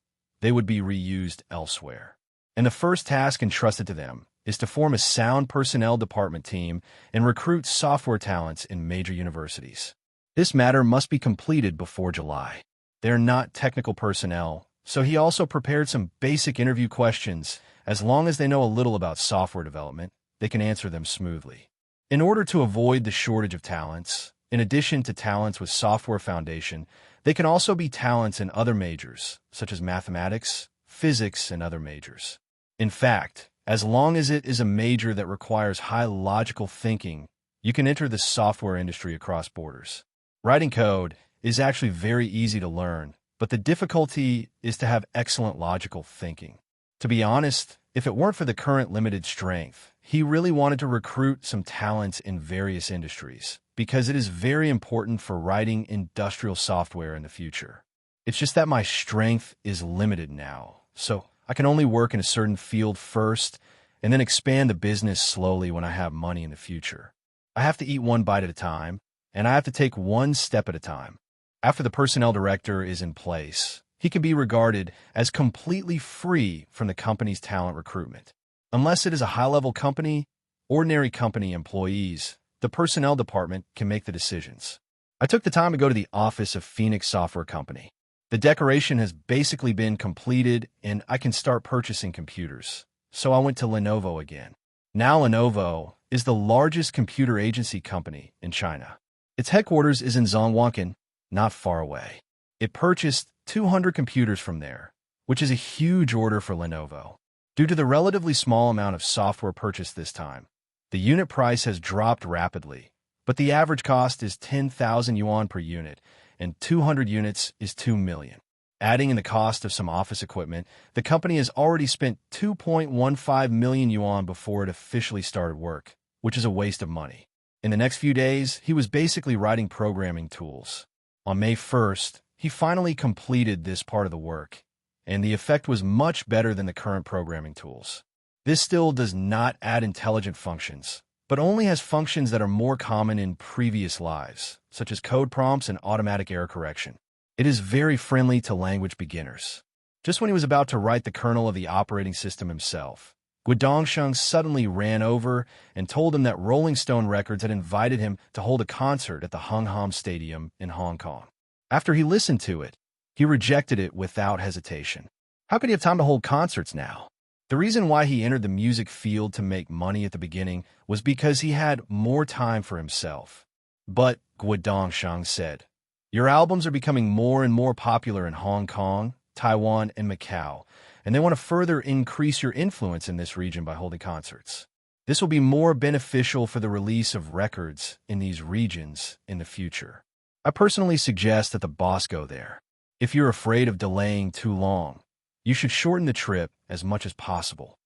they would be reused elsewhere. And the first task entrusted to them is to form a sound personnel department team and recruit software talents in major universities. This matter must be completed before July. They are not technical personnel, so he also prepared some basic interview questions. As long as they know a little about software development, they can answer them smoothly. In order to avoid the shortage of talents, in addition to talents with software foundation, they can also be talents in other majors, such as mathematics, physics, and other majors. In fact, as long as it is a major that requires high logical thinking, you can enter the software industry across borders. Writing code is actually very easy to learn, but the difficulty is to have excellent logical thinking. To be honest, if it weren't for the current limited strength, he really wanted to recruit some talents in various industries, because it is very important for writing industrial software in the future. It's just that my strength is limited now, so I can only work in a certain field first and then expand the business slowly when I have money in the future. I have to eat one bite at a time, and I have to take one step at a time. After the personnel director is in place, he can be regarded as completely free from the company's talent recruitment. Unless it is a high-level company, Ordinary company employees, the personnel department, can make the decisions. I took the time to go to the office of Phoenix Software Company. The decoration has basically been completed, and I can start purchasing computers. So I went to Lenovo again. Now Lenovo is the largest computer agency company in China. Its headquarters is in Zhongguancun, not far away. It purchased 200 computers from there, which is a huge order for Lenovo. Due to the relatively small amount of software purchased this time, the unit price has dropped rapidly, but the average cost is 10,000 yuan per unit, and 200 units is 2 million. Adding in the cost of some office equipment, the company has already spent 2.15 million yuan before it officially started work, which is a waste of money. In the next few days, he was basically writing programming tools. On May 1st, he finally completed this part of the work, and the effect was much better than the current programming tools. This still does not add intelligent functions, but only has functions that are more common in previous lives, such as code prompts and automatic error correction. It is very friendly to language beginners. Just when he was about to write the kernel of the operating system himself, Guodongsheng suddenly ran over and told him that Rolling Stone Records had invited him to hold a concert at the Hungham Stadium in Hong Kong. After he listened to it, he rejected it without hesitation. How could he have time to hold concerts now? The reason why he entered the music field to make money at the beginning was because he had more time for himself. But, Guodongsheng said, your albums are becoming more and more popular in Hong Kong, Taiwan, and Macau, and they want to further increase your influence in this region by holding concerts. This will be more beneficial for the release of records in these regions in the future. I personally suggest that the boss go there. If you're afraid of delaying too long, you should shorten the trip as much as possible.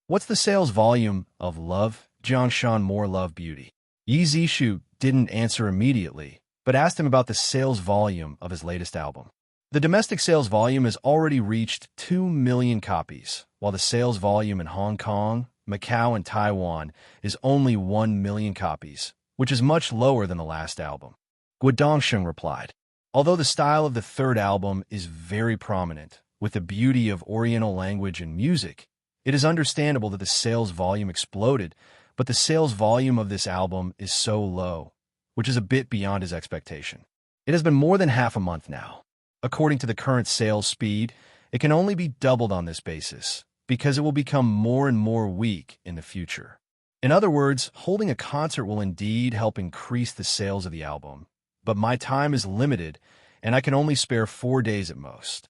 What's the sales volume of Love, Jiangshan More Love Beauty? Yi Zishu didn't answer immediately, but asked him about the sales volume of his latest album. The domestic sales volume has already reached 2 million copies, while the sales volume in Hong Kong, Macau, and Taiwan is only 1 million copies, which is much lower than the last album. Guodongsheng replied, although the style of the third album is very prominent, with the beauty of Oriental language and music, it is understandable that the sales volume exploded, but the sales volume of this album is so low, which is a bit beyond his expectation. It has been more than half a month now. According to the current sales speed, it can only be doubled on this basis, because it will become more and more weak in the future. In other words, holding a concert will indeed help increase the sales of the album, but my time is limited, and I can only spare 4 days at most.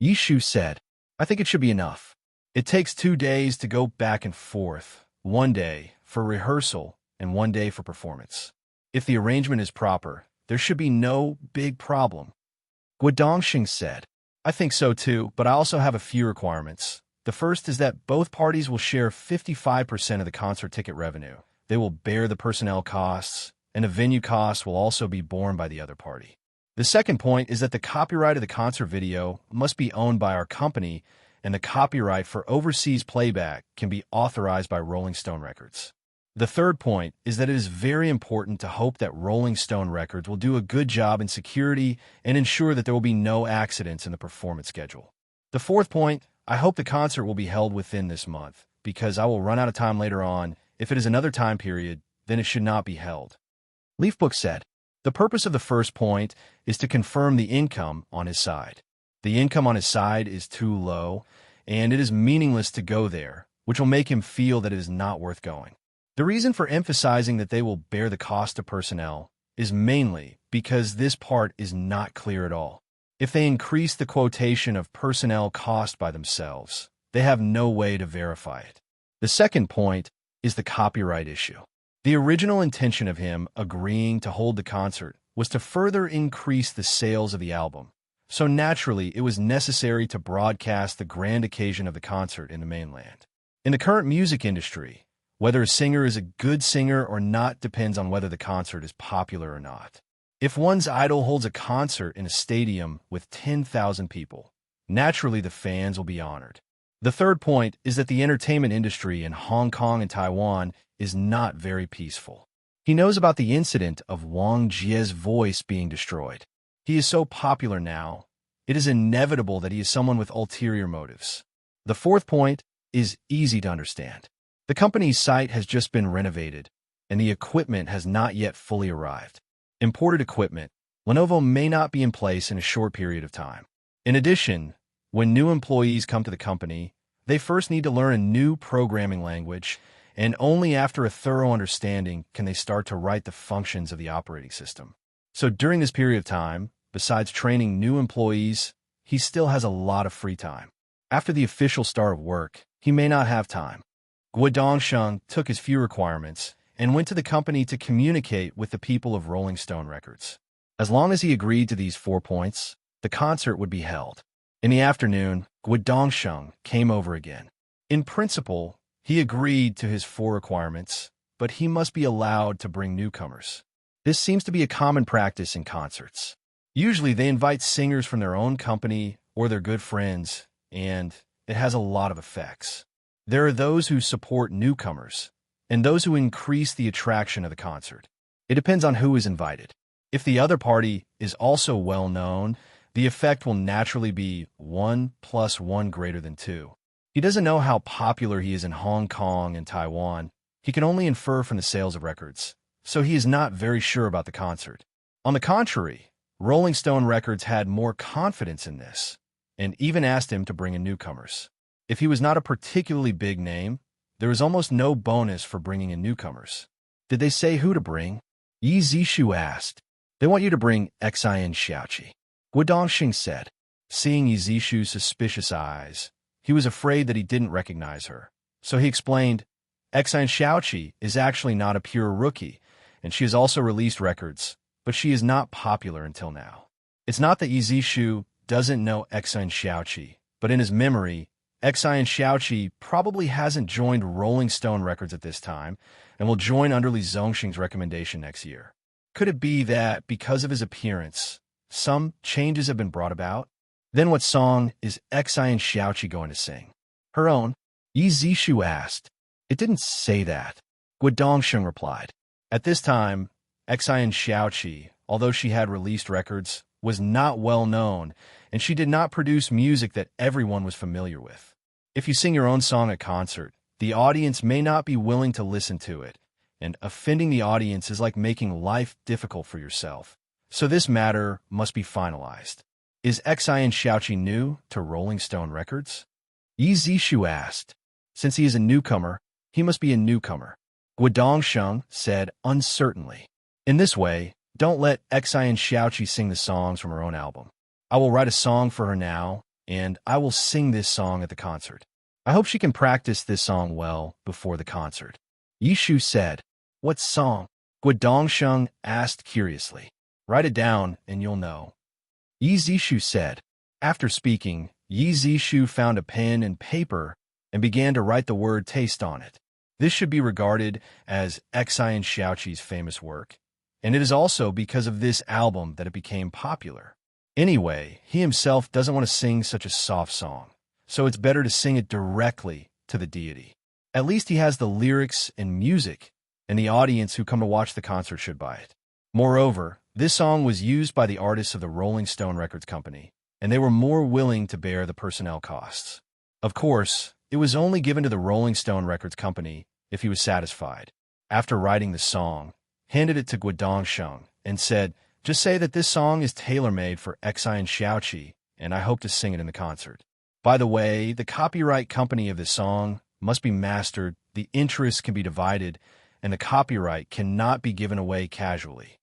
Yishu said, I think it should be enough. It takes 2 days to go back and forth, 1 day for rehearsal and 1 day for performance. If the arrangement is proper, there should be no big problem. Guodongsheng said, I think so too, but I also have a few requirements. The first is that both parties will share 55% of the concert ticket revenue. They will bear the personnel costs, and the venue costs will also be borne by the other party. The second point is that the copyright of the concert video must be owned by our company, and the copyright for overseas playback can be authorized by Rolling Stone Records. The third point is that it is very important to hope that Rolling Stone Records will do a good job in security and ensure that there will be no accidents in the performance schedule. The fourth point, I hope the concert will be held within this month, because I will run out of time later on. If it is another time period, then it should not be held. Leafbook said, the purpose of the first point is to confirm the income on his side. The income on his side is too low, and it is meaningless to go there, which will make him feel that it is not worth going. The reason for emphasizing that they will bear the cost of personnel is mainly because this part is not clear at all. If they increase the quotation of personnel cost by themselves, they have no way to verify it. The second point is the copyright issue. The original intention of him agreeing to hold the concert was to further increase the sales of the album, so naturally it was necessary to broadcast the grand occasion of the concert in the mainland. In the current music industry, whether a singer is a good singer or not depends on whether the concert is popular or not. If one's idol holds a concert in a stadium with 10,000 people, naturally the fans will be honored. The third point is that the entertainment industry in Hong Kong and Taiwan is not very peaceful. He knows about the incident of Wang Jie's voice being destroyed. He is so popular now, it is inevitable that he is someone with ulterior motives. The fourth point is easy to understand. The company's site has just been renovated, and the equipment has not yet fully arrived. Imported equipment, Lenovo may not be in place in a short period of time. In addition, when new employees come to the company, they first need to learn a new programming language, and only after a thorough understanding can they start to write the functions of the operating system. So during this period of time, besides training new employees, he still has a lot of free time. After the official start of work, he may not have time. Guodongsheng took his few requirements and went to the company to communicate with the people of Rolling Stone Records. As long as he agreed to these 4 points, the concert would be held. In the afternoon, Guodongsheng came over again. In principle, he agreed to his 4 requirements, but he must be allowed to bring newcomers. This seems to be a common practice in concerts. Usually they invite singers from their own company or their good friends, and it has a lot of effects. There are those who support newcomers, and those who increase the attraction of the concert. It depends on who is invited. If the other party is also well known, the effect will naturally be 1 + 1 greater than 2. He doesn't know how popular he is in Hong Kong and Taiwan. He can only infer from the sales of records, so he is not very sure about the concert. On the contrary, Rolling Stone Records had more confidence in this, and even asked him to bring in newcomers. If he was not a particularly big name, there was almost no bonus for bringing in newcomers. Did they say who to bring? Yi Zishu asked. They want you to bring Xian Xiaoqi. Guodongsheng said. Seeing Yi Zishu's suspicious eyes, he was afraid that he didn't recognize her. So he explained, Xian Xiaoqi is actually not a pure rookie, and she has also released records, but she is not popular until now. It's not that Yi Zishu doesn't know Xian Xiaoqi, but in his memory, Xian Xiaoqi probably hasn't joined Rolling Stone Records at this time and will join under Li Zongxing's recommendation next year. Could it be that, because of his appearance, some changes have been brought about? Then what song is Xian Xiaoqi going to sing? Her own? Yi Zishu asked. It didn't say that. Guodongsheng replied. At this time, Xian Xiaoqi, although she had released records, was not well known, and she did not produce music that everyone was familiar with. If you sing your own song at concert, the audience may not be willing to listen to it, and offending the audience is like making life difficult for yourself. So this matter must be finalized. Is Xian Xiaoqi new to Rolling Stone Records? Yi Zishu asked. Since he is a newcomer, he must be a newcomer. Guodongsheng said uncertainly. In this way, don't let Xian Xiaoqi sing the songs from her own album. I will write a song for her now, and I will sing this song at the concert. I hope she can practice this song well before the concert. Yishu said. What song? Guodongsheng asked curiously. Write it down, and you'll know. Yi Zishu said. After speaking, Yi Zishu found a pen and paper and began to write the word taste on it. This should be regarded as Xian Xiaoqi's famous work, and it is also because of this album that it became popular. Anyway, he himself doesn't want to sing such a soft song, so it's better to sing it directly to the deity. At least he has the lyrics and music, and the audience who come to watch the concert should buy it. Moreover, this song was used by the artists of the Rolling Stone Records company, and they were more willing to bear the personnel costs. Of course, it was only given to the Rolling Stone Records company if he was satisfied. After writing the song, handed it to Guodongsheng and said, just say that this song is tailor-made for Xian Xiaoqi, and I hope to sing it in the concert. By the way, the copyright company of this song must be mastered, the interest can be divided, and the copyright cannot be given away casually.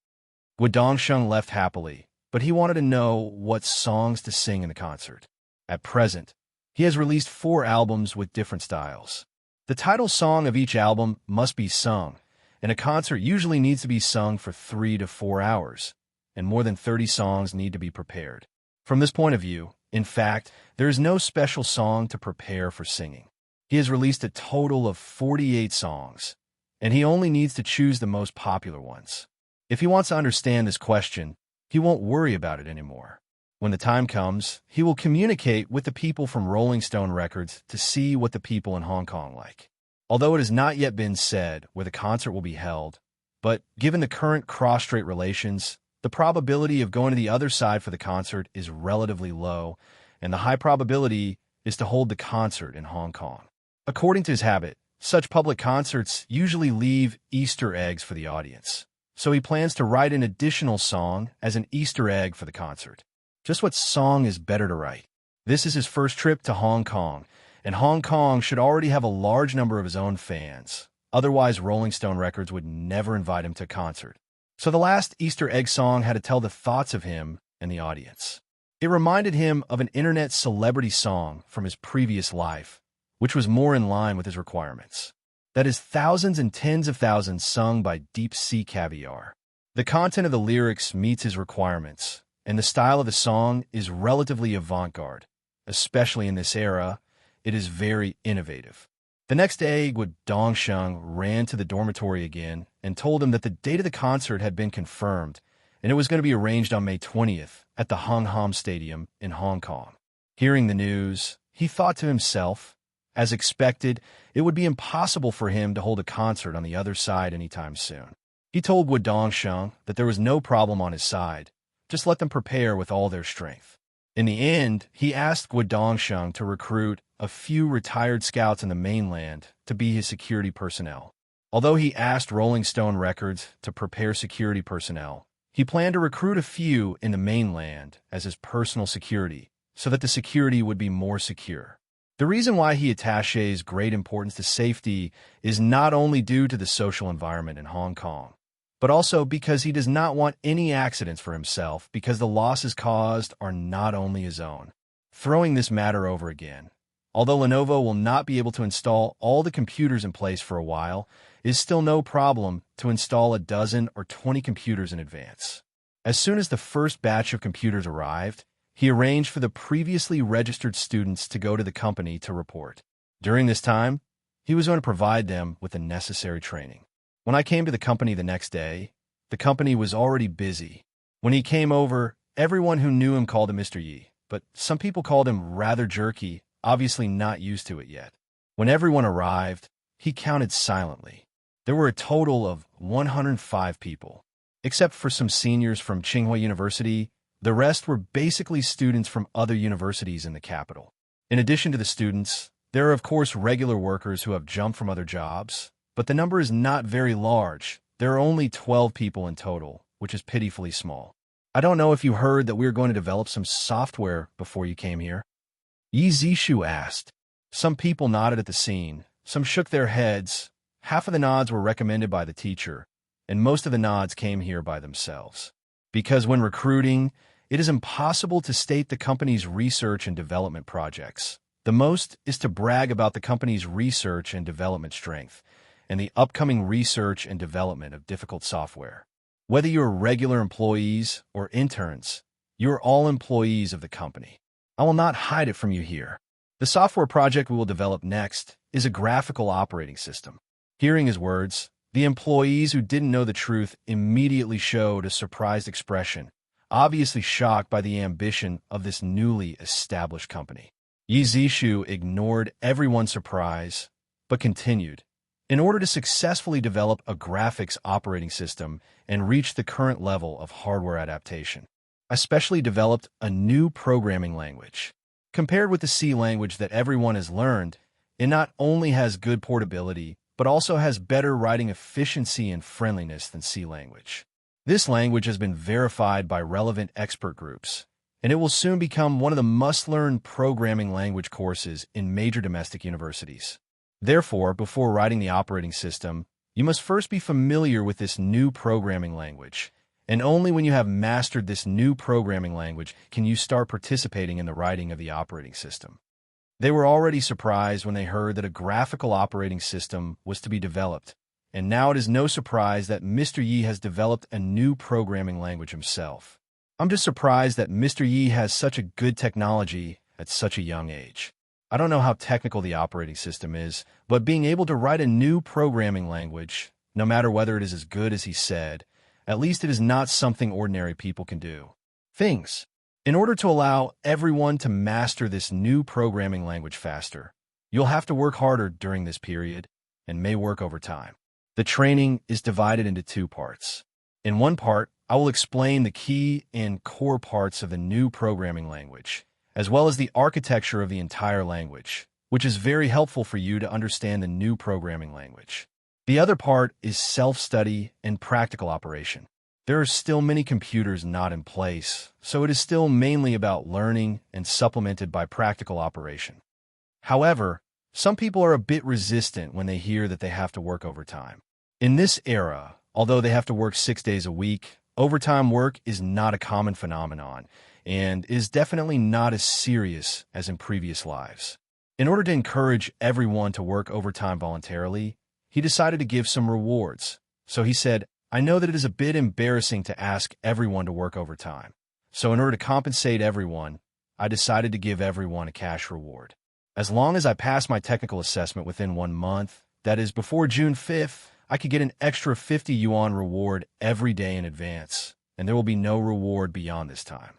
Guodongsheng left happily, but he wanted to know what songs to sing in the concert. At present, he has released 4 albums with different styles. The title song of each album must be sung, and a concert usually needs to be sung for 3 to 4 hours, and more than 30 songs need to be prepared. From this point of view, in fact, there is no special song to prepare for singing. He has released a total of 48 songs, and he only needs to choose the most popular ones. If he wants to understand this question, he won't worry about it anymore. When the time comes, he will communicate with the people from Rolling Stone Records to see what the people in Hong Kong like. Although it has not yet been said where the concert will be held, but given the current cross-strait relations, the probability of going to the other side for the concert is relatively low, and the high probability is to hold the concert in Hong Kong. According to his habit, Such public concerts usually leave Easter eggs for the audience, so he plans to write an additional song as an Easter egg for the concert. Just what song is better to write? This is his first trip to Hong Kong, and Hong Kong should already have a large number of his own fans. Otherwise, Rolling Stone Records would never invite him to a concert. So the last Easter egg song had to tell the thoughts of him and the audience. It reminded him of an internet celebrity song from his previous life, which was more in line with his requirements. That is, thousands and tens of thousands sung by deep-sea caviar. The content of the lyrics meets his requirements, and the style of the song is relatively avant-garde. Especially in this era, it is very innovative. The next day, Guo Dongsheng ran to the dormitory again and told him that the date of the concert had been confirmed, and it was going to be arranged on May 20th at the Hong Kong Stadium in Hong Kong. Hearing the news, he thought to himself, as expected, it would be impossible for him to hold a concert on the other side anytime soon. He told Guo Dongsheng that there was no problem on his side, just let them prepare with all their strength. In the end, he asked Guo Dongsheng to recruit a few retired scouts in the mainland to be his security personnel. Although he asked Rolling Stone Records to prepare security personnel, he planned to recruit a few in the mainland as his personal security so that the security would be more secure. The reason why he attaches great importance to safety is not only due to the social environment in Hong Kong, but also because he does not want any accidents for himself because the losses caused are not only his own. Throwing this matter over again, although Lenovo will not be able to install all the computers in place for a while, it is still no problem to install a dozen or 20 computers in advance. As soon as the first batch of computers arrived, he arranged for the previously registered students to go to the company to report. During this time, he was going to provide them with the necessary training. When I came to the company the next day, the company was already busy. When he came over, everyone who knew him called him Mr. Yi, but some people called him rather jerky, obviously not used to it yet. When everyone arrived, he counted silently. There were a total of 105 people. Except for some seniors from Tsinghua University, the rest were basically students from other universities in the capital. In addition to the students, there are of course regular workers who have jumped from other jobs, but the number is not very large. There are only 12 people in total, which is pitifully small. I don't know if you heard that we are going to develop some software before you came here. Yi Zishu asked. Some people nodded at the scene, some shook their heads. Half of the nods were recommended by the teacher, and most of the nods came here by themselves. Because when recruiting, it is impossible to state the company's research and development projects. The most is to brag about the company's research and development strength, and the upcoming research and development of difficult software. Whether you're regular employees or interns, you're all employees of the company. I will not hide it from you here. The software project we will develop next is a graphical operating system. Hearing his words, the employees who didn't know the truth immediately showed a surprised expression, obviously shocked by the ambition of this newly established company. Yi Zishu ignored everyone's surprise, but continued. In order to successfully develop a graphics operating system and reach the current level of hardware adaptation, I specially developed a new programming language. Compared with the C language that everyone has learned, it not only has good portability, but also has better writing efficiency and friendliness than C language. This language has been verified by relevant expert groups, and it will soon become one of the must-learn programming language courses in major domestic universities. Therefore, before writing the operating system, you must first be familiar with this new programming language, and only when you have mastered this new programming language can you start participating in the writing of the operating system. They were already surprised when they heard that a graphical operating system was to be developed, and now it is no surprise that Mr. Yi has developed a new programming language himself. I'm just surprised that Mr. Yi has such a good technology at such a young age. I don't know how technical the operating system is, but being able to write a new programming language, no matter whether it is as good as he said, at least it is not something ordinary people can do. In order to allow everyone to master this new programming language faster, you'll have to work harder during this period and may work over time. The training is divided into two parts. In one part, I will explain the key and core parts of the new programming language, as well as the architecture of the entire language, which is very helpful for you to understand the new programming language. The other part is self-study and practical operation. There are still many computers not in place, so it is still mainly about learning and supplemented by practical operation. However, some people are a bit resistant when they hear that they have to work overtime. In this era, although they have to work 6 days a week, overtime work is not a common phenomenon and is definitely not as serious as in previous lives. In order to encourage everyone to work overtime voluntarily, he decided to give some rewards. So he said, I know that it is a bit embarrassing to ask everyone to work overtime. So in order to compensate everyone, I decided to give everyone a cash reward. As long as I pass my technical assessment within 1 month, that is before June 5th, I could get an extra 50 yuan reward every day in advance, and there will be no reward beyond this time.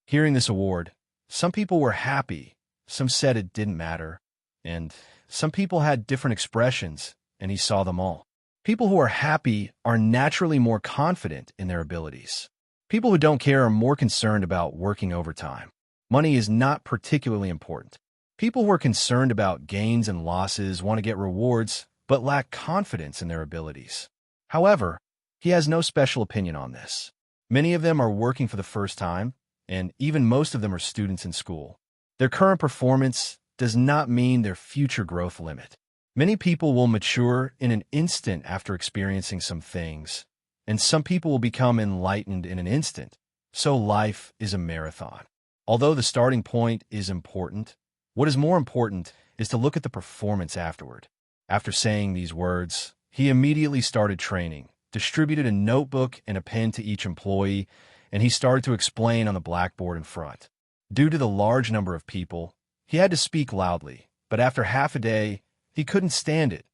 Hearing this award, some people were happy, some said it didn't matter, and some people had different expressions, and he saw them all. People who are happy are naturally more confident in their abilities. People who don't care are more concerned about working overtime. Money is not particularly important. People who are concerned about gains and losses want to get rewards, but lack confidence in their abilities. However, he has no special opinion on this. Many of them are working for the first time, and even most of them are students in school. Their current performance does not mean their future growth limit. Many people will mature in an instant after experiencing some things, and some people will become enlightened in an instant. So life is a marathon. Although the starting point is important, what is more important is to look at the performance afterward. After saying these words, he immediately started training, distributed a notebook and a pen to each employee, and he started to explain on the blackboard in front. Due to the large number of people, he had to speak loudly, but after half a day, he couldn't stand it,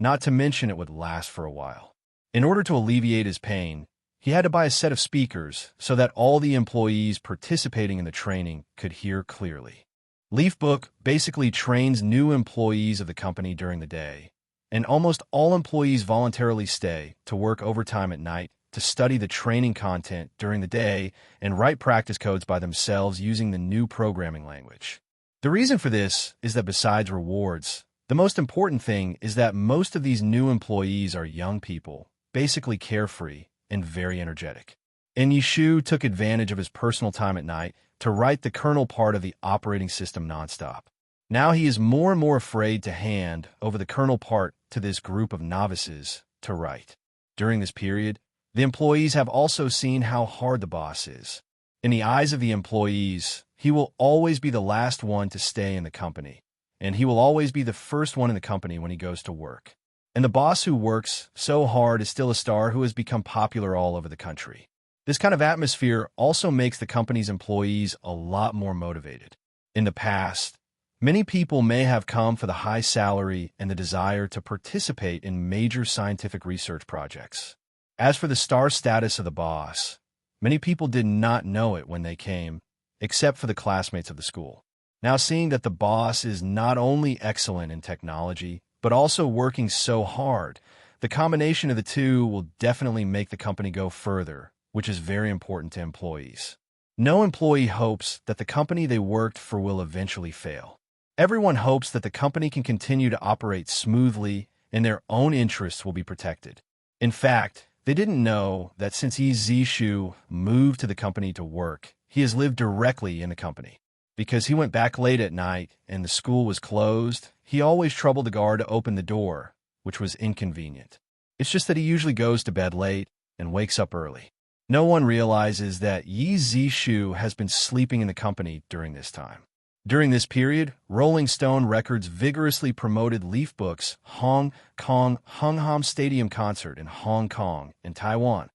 not to mention it would last for a while. In order to alleviate his pain, he had to buy a set of speakers so that all the employees participating in the training could hear clearly. Leafbook basically trains new employees of the company during the day, and almost all employees voluntarily stay to work overtime at night to study the training content during the day and write practice codes by themselves using the new programming language. The reason for this is that besides rewards, the most important thing is that most of these new employees are young people, basically carefree and very energetic. And Yishu took advantage of his personal time at night to write the kernel part of the operating system nonstop. Now he is more and more afraid to hand over the kernel part to this group of novices to write. During this period, the employees have also seen how hard the boss is. In the eyes of the employees, he will always be the last one to stay in the company, and he will always be the first one in the company when he goes to work. And the boss who works so hard is still a star who has become popular all over the country. This kind of atmosphere also makes the company's employees a lot more motivated. In the past, many people may have come for the high salary and the desire to participate in major scientific research projects. As for the star status of the boss, many people did not know it when they came, except for the classmates of the school. Now seeing that the boss is not only excellent in technology, but also working so hard, the combination of the two will definitely make the company go further, which is very important to employees. No employee hopes that the company they worked for will eventually fail. Everyone hopes that the company can continue to operate smoothly and their own interests will be protected. In fact, they didn't know that since Yi Zishu moved to the company to work, he has lived directly in the company. Because he went back late at night and the school was closed, he always troubled the guard to open the door, which was inconvenient. It's just that he usually goes to bed late and wakes up early. No one realizes that Yi Zishu has been sleeping in the company during this time. During this period, Rolling Stone Records vigorously promoted Leafbook's Hong Kong Hungham Stadium concert in Hong Kong and Taiwan,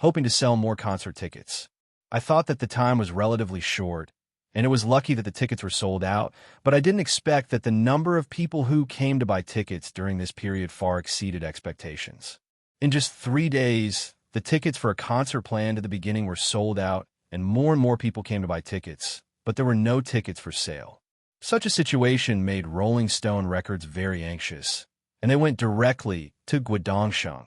hoping to sell more concert tickets. I thought that the time was relatively short, and it was lucky that the tickets were sold out, but I didn't expect that the number of people who came to buy tickets during this period far exceeded expectations. In just 3 days, the tickets for a concert planned at the beginning were sold out, and more people came to buy tickets, but there were no tickets for sale. Such a situation made Rolling Stone Records very anxious, and they went directly to Guangdong,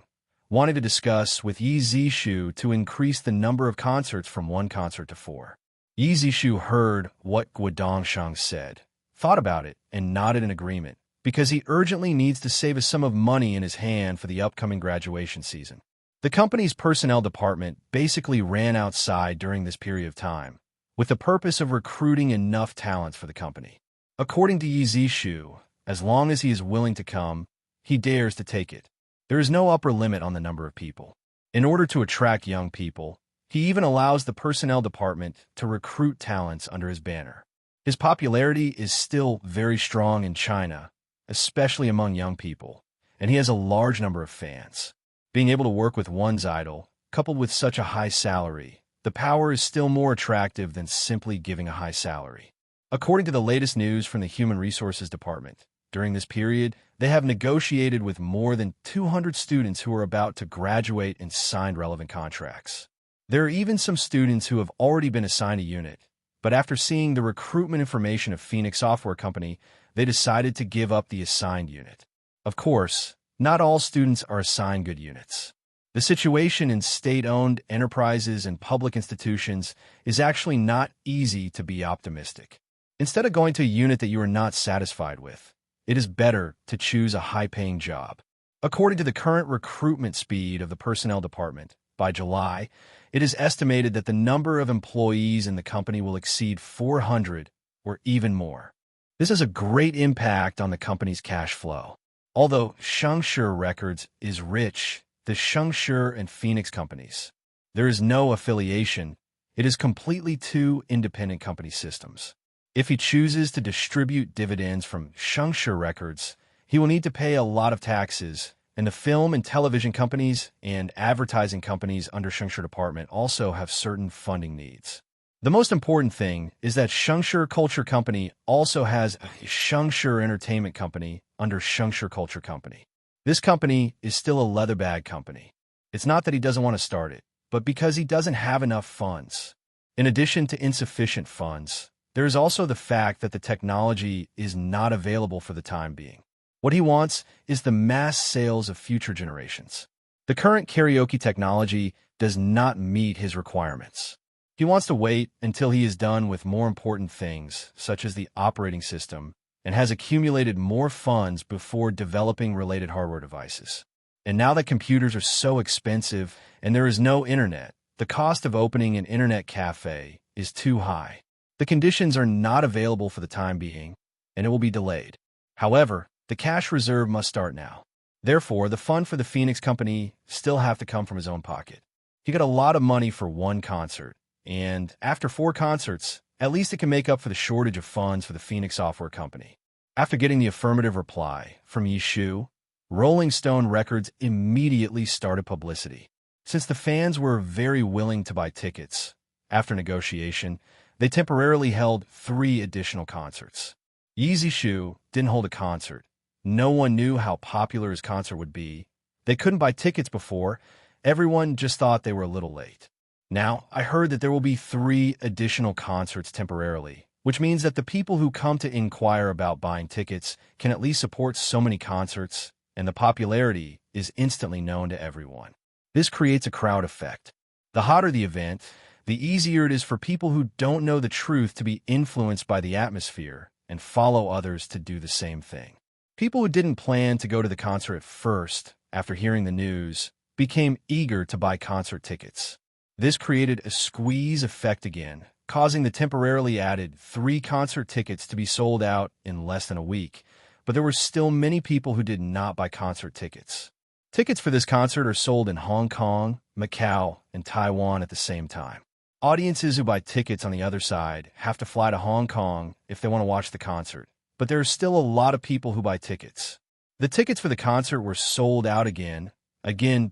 wanting to discuss with Yi Zishu to increase the number of concerts from 1 concert to 4. Yi Zishu heard what Guangdong said, thought about it and nodded in agreement, because he urgently needs to save a sum of money in his hand for the upcoming graduation season. The company's personnel department basically ran outside during this period of time, with the purpose of recruiting enough talents for the company. According to Yi Zishu, as long as he is willing to come, he dares to take it. There is no upper limit on the number of people. In order to attract young people, he even allows the personnel department to recruit talents under his banner. His popularity is still very strong in China, especially among young people, and he has a large number of fans. Being able to work with one's idol, coupled with such a high salary, the power is still more attractive than simply giving a high salary. According to the latest news from the Human Resources Department, during this period, they have negotiated with more than 200 students who are about to graduate and signed relevant contracts. There are even some students who have already been assigned a unit, but after seeing the recruitment information of Phoenix Software Company, they decided to give up the assigned unit. Of course, not all students are assigned good units. The situation in state-owned enterprises and public institutions is actually not easy to be optimistic. Instead of going to a unit that you are not satisfied with, it is better to choose a high-paying job. According to the current recruitment speed of the personnel department, by July, it is estimated that the number of employees in the company will exceed 400 or even more. This has a great impact on the company's cash flow. Although Shengshi Records is rich, the Shengshi and Phoenix companies, there is no affiliation. It is completely two independent company systems. If he chooses to distribute dividends from Shengshi Records, he will need to pay a lot of taxes, and the film and television companies and advertising companies under Shengshi Department also have certain funding needs. The most important thing is that Shengshi Culture Company also has a Shengshi Entertainment Company under Shengshi Culture Company. This company is still a leather bag company. It's not that he doesn't want to start it, but because he doesn't have enough funds. In addition to insufficient funds, there is also the fact that the technology is not available for the time being. What he wants is the mass sales of future generations. The current karaoke technology does not meet his requirements. He wants to wait until he is done with more important things, such as the operating system, and has accumulated more funds before developing related hardware devices. And now that computers are so expensive and there is no internet, the cost of opening an internet cafe is too high. The conditions are not available for the time being, and it will be delayed. However, the cash reserve must start now. Therefore, the fund for the Phoenix company still have to come from his own pocket. He got a lot of money for one concert, and after 4 concerts, at least it can make up for the shortage of funds for the Phoenix Software Company. After getting the affirmative reply from Yishu, Rolling Stone Records immediately started publicity. Since the fans were very willing to buy tickets, after negotiation, they temporarily held 3 additional concerts. Yi Zishu didn't hold a concert. No one knew how popular his concert would be. They couldn't buy tickets before. Everyone just thought they were a little late. Now, I heard that there will be 3 additional concerts temporarily, which means that the people who come to inquire about buying tickets can at least support so many concerts, and the popularity is instantly known to everyone. This creates a crowd effect. The hotter the event, the easier it is for people who don't know the truth to be influenced by the atmosphere and follow others to do the same thing. People who didn't plan to go to the concert at first, after hearing the news, became eager to buy concert tickets. This created a squeeze effect again, causing the temporarily added 3 concert tickets to be sold out in less than a week, but there were still many people who did not buy concert tickets. Tickets for this concert are sold in Hong Kong, Macau, and Taiwan at the same time. Audiences who buy tickets on the other side have to fly to Hong Kong if they want to watch the concert, but there are still a lot of people who buy tickets. The tickets for the concert were sold out again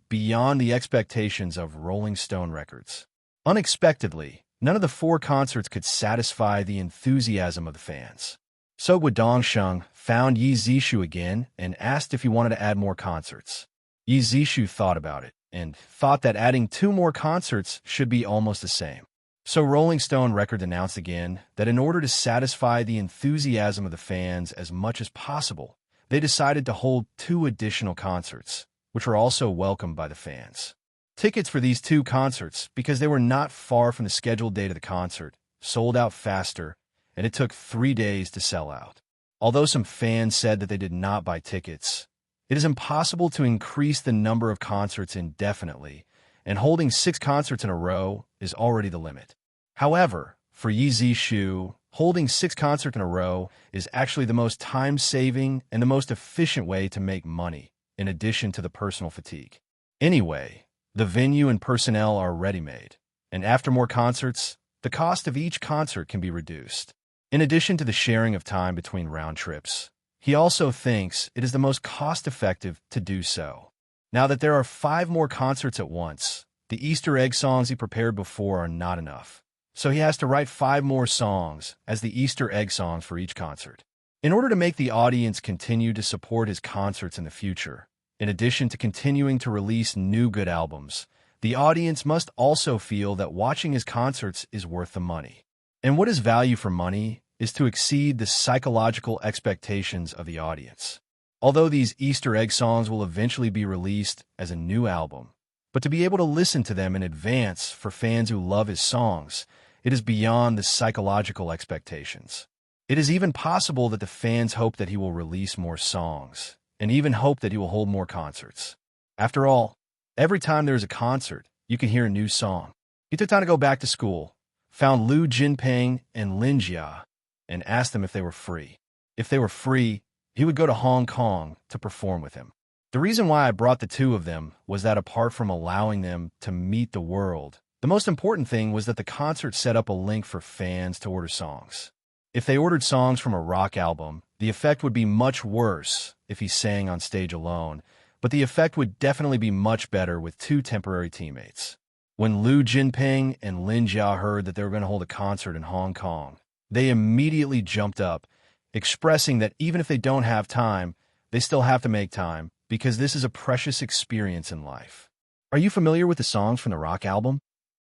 beyond the expectations of Rolling Stone Records. Unexpectedly, none of the 4 concerts could satisfy the enthusiasm of the fans. So Dongsheng found Yi Zishu again and asked if he wanted to add more concerts. Yi Zishu thought about it and thought that adding 2 more concerts should be almost the same. So Rolling Stone Records announced again that in order to satisfy the enthusiasm of the fans as much as possible, they decided to hold 2 additional concerts, which were also welcomed by the fans. Tickets for these 2 concerts, because they were not far from the scheduled date of the concert, sold out faster, and it took 3 days to sell out. Although some fans said that they did not buy tickets, it is impossible to increase the number of concerts indefinitely, and holding 6 concerts in a row is already the limit. However, for Yi Zishu, holding 6 concerts in a row is actually the most time-saving and the most efficient way to make money, in addition to the personal fatigue. Anyway, the venue and personnel are ready-made, and after more concerts, the cost of each concert can be reduced. In addition to the sharing of time between round trips, he also thinks it is the most cost-effective to do so. Now that there are 5 more concerts at once, the Easter egg songs he prepared before are not enough. So he has to write 5 more songs as the Easter egg songs for each concert. In order to make the audience continue to support his concerts in the future, in addition to continuing to release new good albums, the audience must also feel that watching his concerts is worth the money. And what is value for money is to exceed the psychological expectations of the audience. Although these Easter egg songs will eventually be released as a new album, but to be able to listen to them in advance for fans who love his songs, it is beyond the psychological expectations. It is even possible that the fans hope that he will release more songs, and even hope that he will hold more concerts. After all, every time there is a concert, you can hear a new song. He took time to go back to school, found Liu Jinping and Lin Jia, and asked them if they were free. If they were free, he would go to Hong Kong to perform with him. The reason why I brought the 2 of them was that apart from allowing them to meet the world, the most important thing was that the concert set up a link for fans to order songs. If they ordered songs from a rock album, the effect would be much worse if he sang on stage alone, but the effect would definitely be much better with 2 temporary teammates. When Liu Jinping and Lin Jia heard that they were going to hold a concert in Hong Kong, they immediately jumped up, expressing that even if they don't have time, they still have to make time, because this is a precious experience in life. Are you familiar with the songs from the rock album?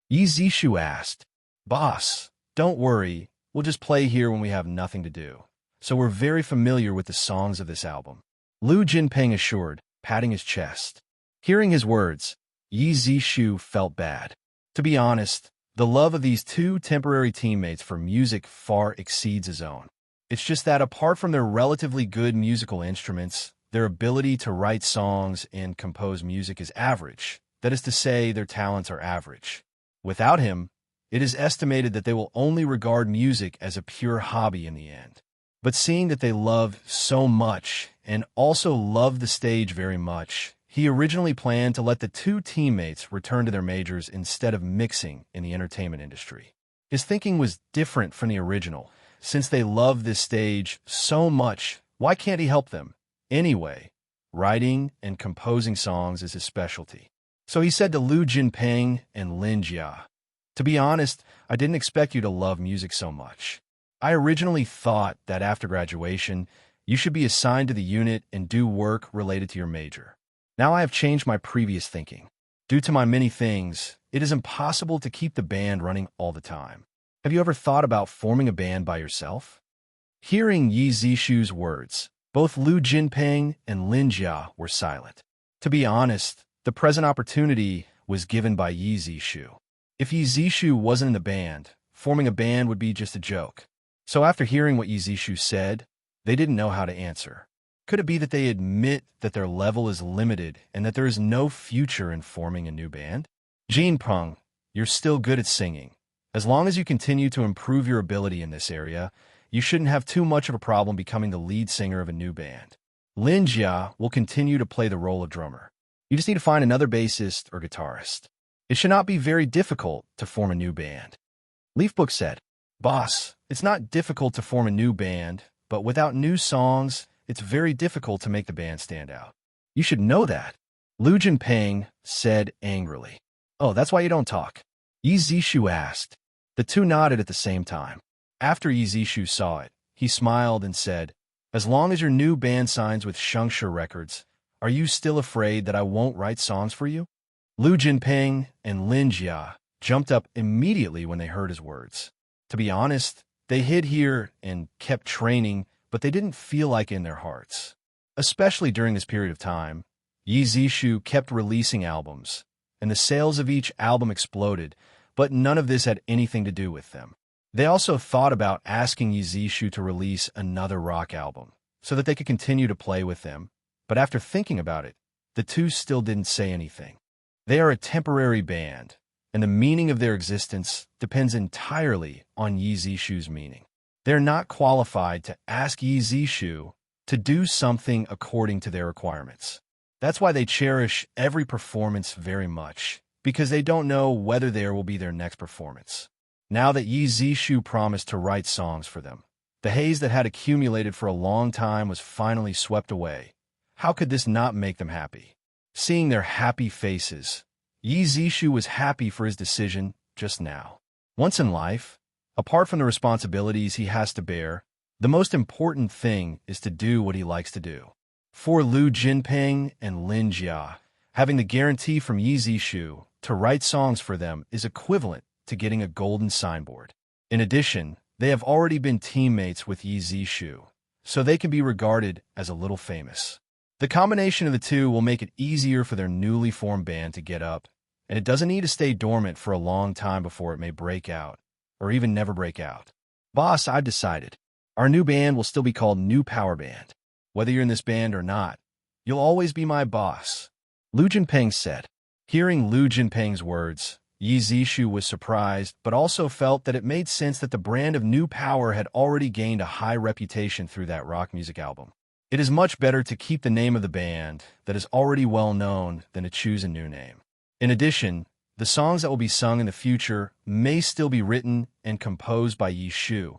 Yi Zishu asked. Boss, don't worry, we'll just play here when we have nothing to do. So we're very familiar with the songs of this album. Liu Jinping assured, patting his chest. Hearing his words, Yi Zishu felt bad. To be honest, the love of these 2 temporary teammates for music far exceeds his own. It's just that apart from their relatively good musical instruments, their ability to write songs and compose music is average. That is to say, their talents are average. Without him, it is estimated that they will only regard music as a pure hobby in the end. But seeing that they love so much and also love the stage very much, he originally planned to let the 2 teammates return to their majors instead of mixing in the entertainment industry. His thinking was different from the original. Since they love this stage so much, why can't he help them? Anyway, writing and composing songs is his specialty. So he said to Liu Jinping and Lin Jia, "To be honest, I didn't expect you to love music so much. I originally thought that after graduation, you should be assigned to the unit and do work related to your major. Now I have changed my previous thinking. Due to my many things, it is impossible to keep the band running all the time. Have you ever thought about forming a band by yourself?" Hearing Yi Zishu's words, both Liu Jinping and Lin Jia were silent. To be honest, the present opportunity was given by Yi Zishu. If Yi Zishu wasn't in the band, forming a band would be just a joke. So after hearing what Yi Zishu said, they didn't know how to answer. Could it be that they admit that their level is limited and that there is no future in forming a new band? Jinpeng, you're still good at singing. As long as you continue to improve your ability in this area, you shouldn't have too much of a problem becoming the lead singer of a new band. Lin Jia will continue to play the role of drummer. You just need to find another bassist or guitarist. It should not be very difficult to form a new band. Leafbook said, "Boss, it's not difficult to form a new band, but without new songs, it's very difficult to make the band stand out. You should know that." Liu Jinping said angrily. "Oh, that's why you don't talk?" Yi Zishu asked. The 2 nodded at the same time. After Yi Zishu saw it, he smiled and said, "As long as your new band signs with Shengshe Records, are you still afraid that I won't write songs for you?" Liu Jinping and Lin Jia jumped up immediately when they heard his words. To be honest, they hid here and kept training, but they didn't feel like it in their hearts. Especially during this period of time, Yi Zishu kept releasing albums, and the sales of each album exploded, but none of this had anything to do with them. They also thought about asking Yizishu to release another rock album so that they could continue to play with them, but after thinking about it, the two still didn't say anything. They are a temporary band, and the meaning of their existence depends entirely on Yizishu's meaning. They're not qualified to ask Yizishu to do something according to their requirements. That's why they cherish every performance very much, because they don't know whether there will be their next performance. Now that Yizishu promised to write songs for them, the haze that had accumulated for a long time was finally swept away. How could this not make them happy? Seeing their happy faces, Yizishu was happy for his decision just now. Once in life, apart from the responsibilities he has to bear, the most important thing is to do what he likes to do. For Lu Jinping and Lin Jia, having the guarantee from Yizishu to write songs for them is equivalent to getting a golden signboard. In addition, they have already been teammates with Yizishu, so they can be regarded as a little famous. The combination of the two will make it easier for their newly formed band to get up, and it doesn't need to stay dormant for a long time before it may break out, or even never break out. Boss, I've decided. Our new band will still be called New Power Band. Whether you're in this band or not, you'll always be my boss, Lu Jinping said. Hearing Lu Jinping's words, Yizishu was surprised, but also felt that it made sense that the brand of New Power had already gained a high reputation through that rock music album. It is much better to keep the name of the band that is already well known than to choose a new name. In addition, the songs that will be sung in the future may still be written and composed by Yizishu,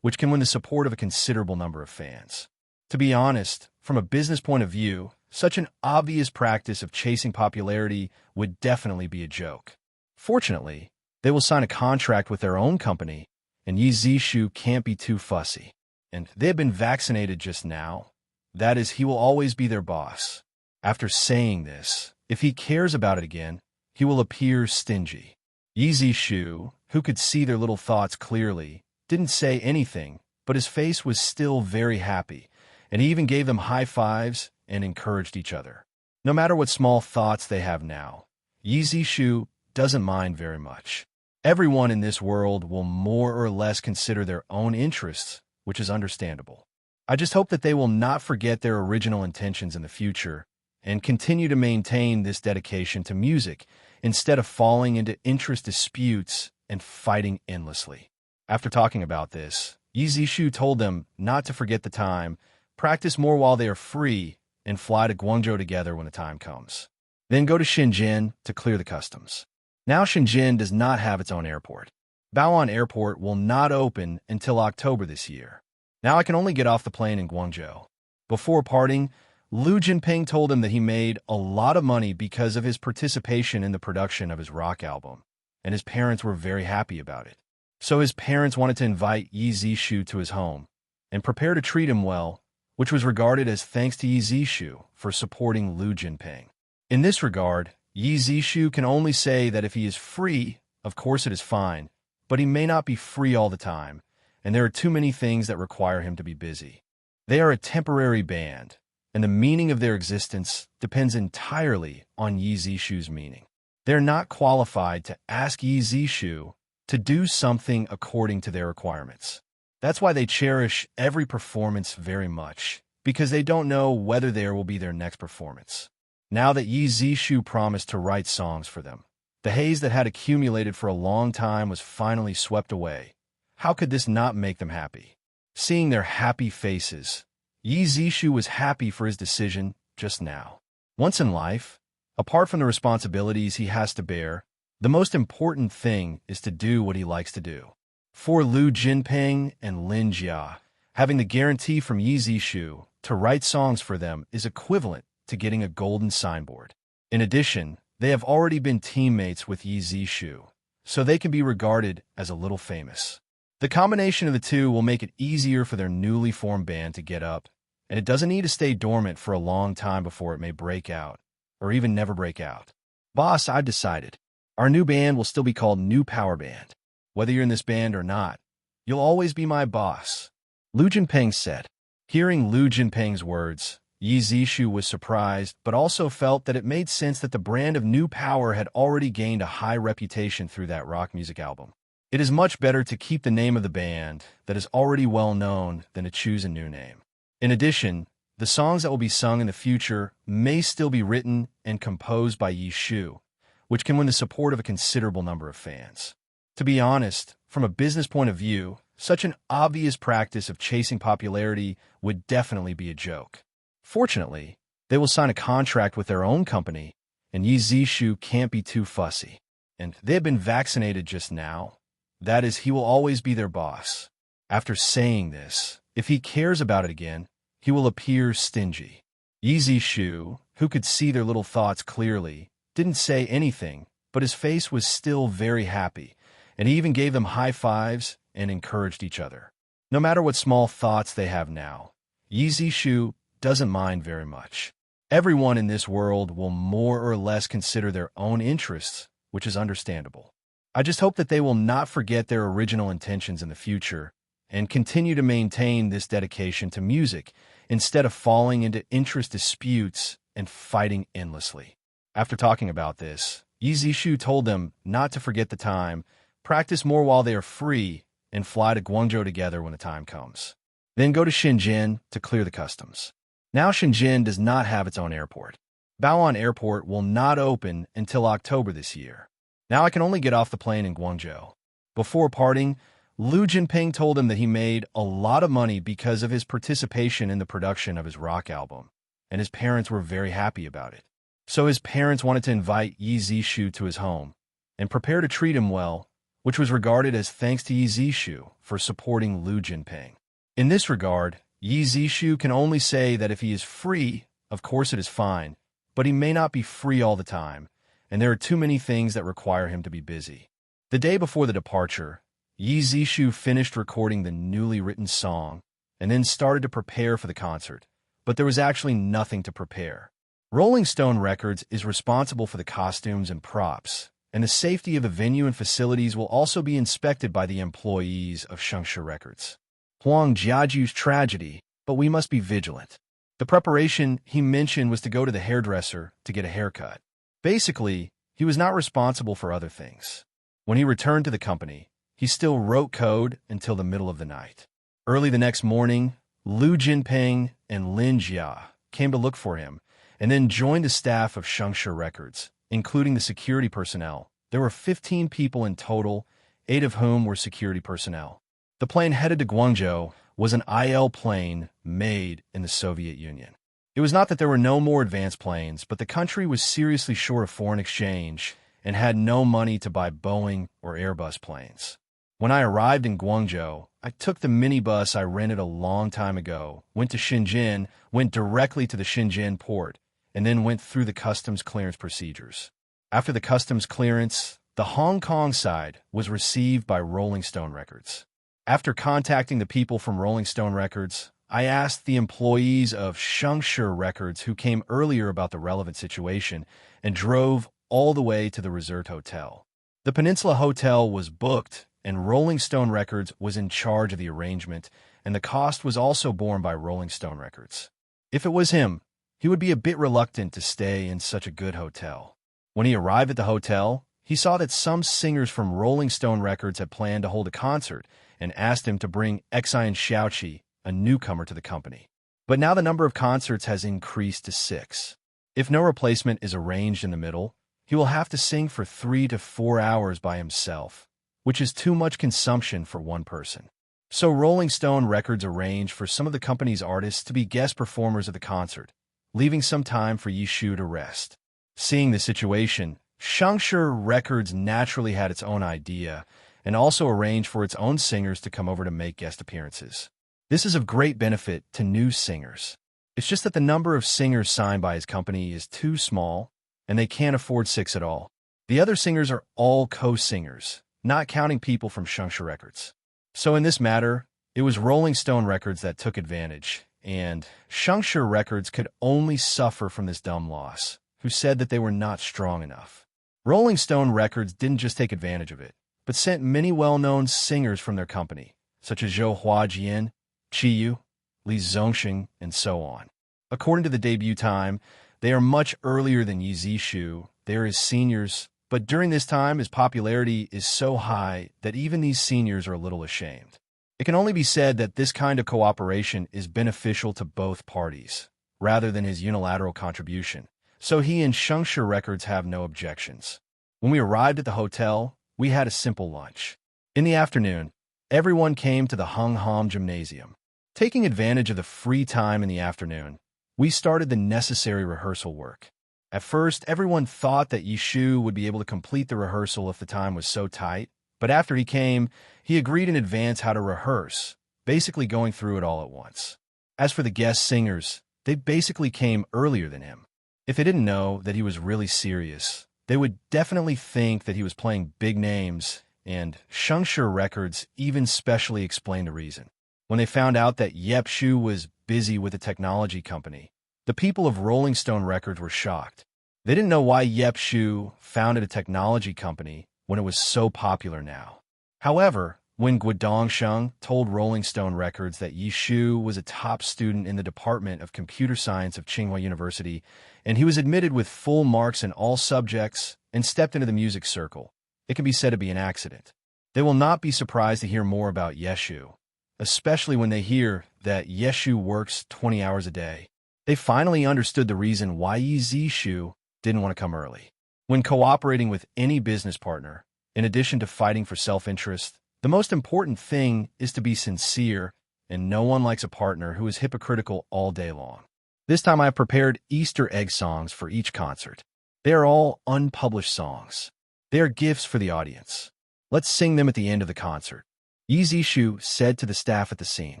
which can win the support of a considerable number of fans. To be honest, from a business point of view, such an obvious practice of chasing popularity would definitely be a joke. Fortunately, they will sign a contract with their own company, and Yizishu can't be too fussy. And they have been vaccinated just now. That is, he will always be their boss. After saying this, if he cares about it again, he will appear stingy. Yizishu, who could see their little thoughts clearly, didn't say anything, but his face was still very happy, and he even gave them high fives and encouraged each other. No matter what small thoughts they have now, Yizishu doesn't mind very much. Everyone in this world will more or less consider their own interests, which is understandable. I just hope that they will not forget their original intentions in the future and continue to maintain this dedication to music instead of falling into interest disputes and fighting endlessly. After talking about this, Yizishu told them not to forget the time, practice more while they are free, and fly to Guangzhou together when the time comes. Then go to Shenzhen to clear the customs. Now Shenzhen does not have its own airport. Baoan Airport will not open until October this year. Now I can only get off the plane in Guangzhou. Before parting, Lu Jinping told him that he made a lot of money because of his participation in the production of his rock album, and his parents were very happy about it. So his parents wanted to invite Yizishu to his home and prepare to treat him well, which was regarded as thanks to Yizishu for supporting Lu Jinping. In this regard, Yizishu can only say that if he is free, of course it is fine, but he may not be free all the time, and there are too many things that require him to be busy. They are a temporary band, and the meaning of their existence depends entirely on Yizishu's meaning. They're not qualified to ask Yizishu to do something according to their requirements. That's why they cherish every performance very much, because they don't know whether there will be their next performance. Now that Yizishu promised to write songs for them, the haze that had accumulated for a long time was finally swept away. How could this not make them happy? Seeing their happy faces, Yizishu was happy for his decision just now. Once in life, apart from the responsibilities he has to bear, the most important thing is to do what he likes to do. For Lu Jinping and Lin Jia, having the guarantee from Yizishu to write songs for them is equivalent to getting a golden signboard. In addition, they have already been teammates with Yizishu, so they can be regarded as a little famous. The combination of the two will make it easier for their newly formed band to get up, and it doesn't need to stay dormant for a long time before it may break out, or even never break out. Boss, I've decided. Our new band will still be called New Power Band. Whether you're in this band or not, you'll always be my boss, Lu Jinping said. Hearing Lu Jinping's words, Yizishu was surprised, but also felt that it made sense that the brand of New Power had already gained a high reputation through that rock music album. It is much better to keep the name of the band that is already well known than to choose a new name. In addition, the songs that will be sung in the future may still be written and composed by Yi Shu, which can win the support of a considerable number of fans. To be honest, from a business point of view, such an obvious practice of chasing popularity would definitely be a joke. Fortunately, they will sign a contract with their own company, and Yi Zishu can't be too fussy. And they have been vaccinated just now. That is, he will always be their boss. After saying this, if he cares about it again, he will appear stingy. Yi Zishu, who could see their little thoughts clearly, didn't say anything, but his face was still very happy, and he even gave them high fives and encouraged each other. No matter what small thoughts they have now, Yi Zishu doesn't mind very much. Everyone in this world will more or less consider their own interests, which is understandable. I just hope that they will not forget their original intentions in the future and continue to maintain this dedication to music instead of falling into interest disputes and fighting endlessly. After talking about this, Yi Zishu told them not to forget the time, practice more while they are free, and fly to Guangzhou together when the time comes. Then go to Shenzhen to clear the customs. Now Shenzhen does not have its own airport. Bao'an Airport will not open until October this year. Now I can only get off the plane in Guangzhou. Before parting, Liu Jinping told him that he made a lot of money because of his participation in the production of his rock album, and his parents were very happy about it. So his parents wanted to invite Yi Zishu to his home and prepare to treat him well, which was regarded as thanks to Yi Zishu for supporting Liu Jinping. In this regard, Yi Zishu can only say that if he is free, of course it is fine, but he may not be free all the time, and there are too many things that require him to be busy. The day before the departure, Yi Zishu finished recording the newly written song and then started to prepare for the concert, but there was actually nothing to prepare. Rolling Stone Records is responsible for the costumes and props, and the safety of the venue and facilities will also be inspected by the employees of Shengsha Records. Huang Jiaju's tragedy, but we must be vigilant. The preparation he mentioned was to go to the hairdresser to get a haircut. Basically, he was not responsible for other things. When he returned to the company, he still wrote code until the middle of the night. Early the next morning, Liu Jinping and Lin Jia came to look for him, and then joined the staff of Shengsha Records, including the security personnel. There were 15 people in total, 8 of whom were security personnel. The plane headed to Guangzhou was an IL plane made in the Soviet Union. It was not that there were no more advanced planes, but the country was seriously short of foreign exchange and had no money to buy Boeing or Airbus planes. When I arrived in Guangzhou, I took the minibus I rented a long time ago, went to Shenzhen, went directly to the Shenzhen port, and then went through the customs clearance procedures. After the customs clearance, the Hong Kong side was received by Rolling Stone Records. After contacting the people from Rolling Stone Records, I asked the employees of Shengsha Records who came earlier about the relevant situation and drove all the way to the Resort Hotel. The Peninsula Hotel was booked, and Rolling Stone Records was in charge of the arrangement, and the cost was also borne by Rolling Stone Records. If it was him, he would be a bit reluctant to stay in such a good hotel. When he arrived at the hotel, he saw that some singers from Rolling Stone Records had planned to hold a concert and asked him to bring Xian Xiaoqi, a newcomer to the company. But now the number of concerts has increased to 6. If no replacement is arranged in the middle, he will have to sing for 3 to 4 hours by himself, which is too much consumption for one person. So Rolling Stone Records arranged for some of the company's artists to be guest performers at the concert, leaving some time for Yi Shu to rest. Seeing the situation, Shengsha Records naturally had its own idea and also arranged for its own singers to come over to make guest appearances. This is of great benefit to new singers. It's just that the number of singers signed by his company is too small, and they can't afford 6 at all. The other singers are all co-singers, not counting people from Shengsha Records. So in this matter, it was Rolling Stone Records that took advantage, and Shengsha Records could only suffer from this dumb loss, who said that they were not strong enough. Rolling Stone Records didn't just take advantage of it, but sent many well-known singers from their company, such as Zhou Huajian, Qiyu, Li Zongxing, and so on. According to the debut time, they are much earlier than Yi Zishu. They are his seniors, But during this time, his popularity is so high that even these seniors are a little ashamed. It can only be said that this kind of cooperation is beneficial to both parties, rather than his unilateral contribution, so he and Shengshi Records have no objections. When we arrived at the hotel, we had a simple lunch. In the afternoon, everyone came to the Hung Hom Gymnasium. Taking advantage of the free time in the afternoon, we started the necessary rehearsal work. At first, everyone thought that Yishu would be able to complete the rehearsal if the time was so tight, but after he came, he agreed in advance how to rehearse, basically going through it all at once. As for the guest singers, they basically came earlier than him. If they didn't know that he was really serious, they would definitely think that he was playing big names, and Shengshi Records even specially explained the reason. When they found out that Yepshu was busy with a technology company, the people of Rolling Stone Records were shocked. They didn't know why Yepshu founded a technology company when it was so popular now. However, when Guodongsheng told Rolling Stone Records that Yishu was a top student in the Department of Computer Science of Tsinghua University, and he was admitted with full marks in all subjects and stepped into the music circle, it can be said to be an accident. They will not be surprised to hear more about Yeshu, especially when they hear that Yeshu works 20 hours a day. They finally understood the reason why Yi Zishu didn't want to come early. When cooperating with any business partner, in addition to fighting for self-interest, the most important thing is to be sincere, and no one likes a partner who is hypocritical all day long. This time I have prepared Easter egg songs for each concert. They are all unpublished songs. They are gifts for the audience. Let's sing them at the end of the concert. Yi Zishu said to the staff at the scene.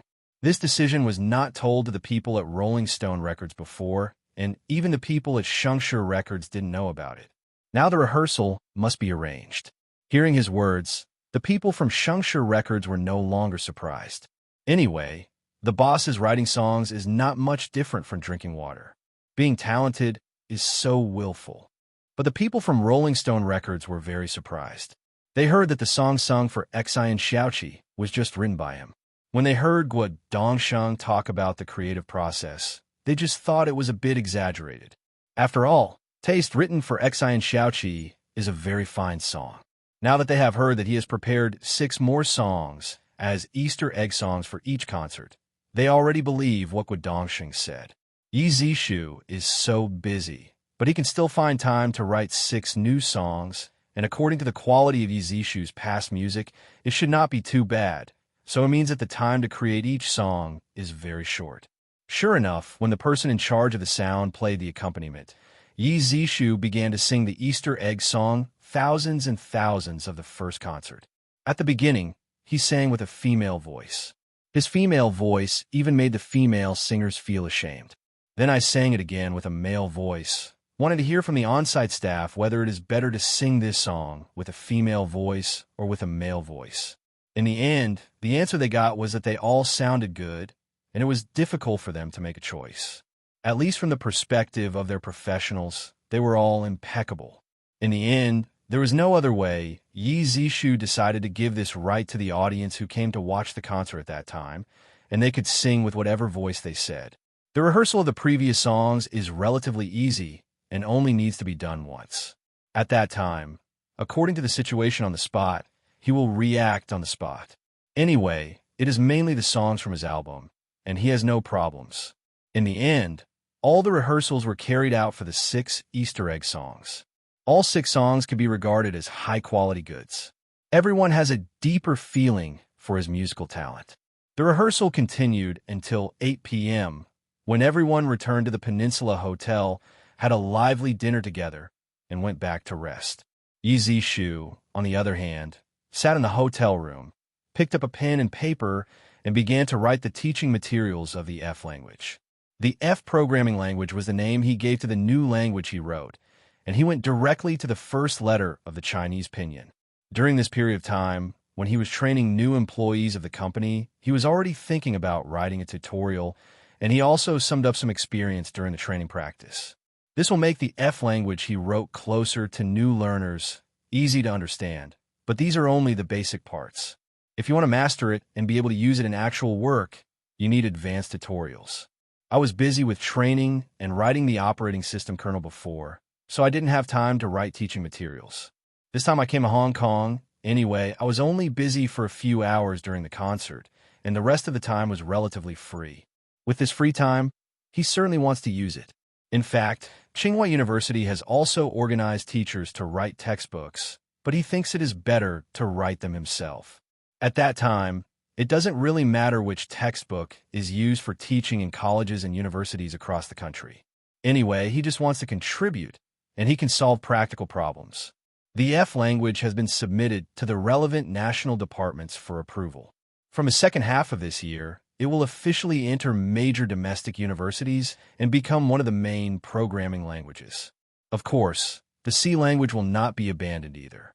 This decision was not told to the people at Rolling Stone Records before, and even the people at Shengshi Records didn't know about it. Now the rehearsal must be arranged. Hearing his words, the people from Shengshi Records were no longer surprised. Anyway, the boss's writing songs is not much different from drinking water. Being talented is so willful. But the people from Rolling Stone Records were very surprised. They heard that the song sung for Xian Xiaoqi was just written by him. When they heard Guodongsheng talk about the creative process, they just thought it was a bit exaggerated. After all, Taste written for Xian Xiaoqi is a very fine song. Now that they have heard that he has prepared 6 more songs as Easter egg songs for each concert, they already believe what Guodongsheng said. Yi Zishu is so busy, but he can still find time to write 6 new songs, and according to the quality of Yi Zishu's past music, it should not be too bad. So it means that the time to create each song is very short. Sure enough, when the person in charge of the sound played the accompaniment, Yi Zishu began to sing the Easter egg song thousands and thousands of the first concert. At the beginning, he sang with a female voice. His female voice even made the female singers feel ashamed. Then I sang it again with a male voice, wanting to hear from the on-site staff whether it is better to sing this song with a female voice or with a male voice. In the end, the answer they got was that they all sounded good, and it was difficult for them to make a choice. At least from the perspective of their professionals, they were all impeccable. In the end, there was no other way. Yi Zishu decided to give this right to the audience who came to watch the concert at that time, and they could sing with whatever voice they said. The rehearsal of the previous songs is relatively easy and only needs to be done once. At that time, according to the situation on the spot, he will react on the spot. Anyway, it is mainly the songs from his album, and he has no problems. In the end, all the rehearsals were carried out for the 6 Easter egg songs. All 6 songs can be regarded as high-quality goods. Everyone has a deeper feeling for his musical talent. The rehearsal continued until 8 p.m., when everyone returned to the Peninsula Hotel, had a lively dinner together, and went back to rest. Yi Zishu, on the other hand, sat in the hotel room, picked up a pen and paper, and began to write the teaching materials of the F language. The F programming language was the name he gave to the new language he wrote, and he went directly to the first letter of the Chinese pinyin. During this period of time, when he was training new employees of the company, he was already thinking about writing a tutorial, and he also summed up some experience during the training practice. This will make the F language he wrote closer to new learners, easy to understand. But these are only the basic parts. If you want to master it and be able to use it in actual work, you need advanced tutorials. I was busy with training and writing the operating system kernel before, so I didn't have time to write teaching materials. This time I came to Hong Kong. Anyway, I was only busy for a few hours during the concert, and the rest of the time was relatively free. With this free time, he certainly wants to use it. In fact, Tsinghua University has also organized teachers to write textbooks, but he thinks it is better to write them himself. At that time, it doesn't really matter which textbook is used for teaching in colleges and universities across the country. Anyway, he just wants to contribute, and he can solve practical problems. The F language has been submitted to the relevant national departments for approval. From the second half of this year, it will officially enter major domestic universities and become one of the main programming languages. Of course, the C language will not be abandoned either.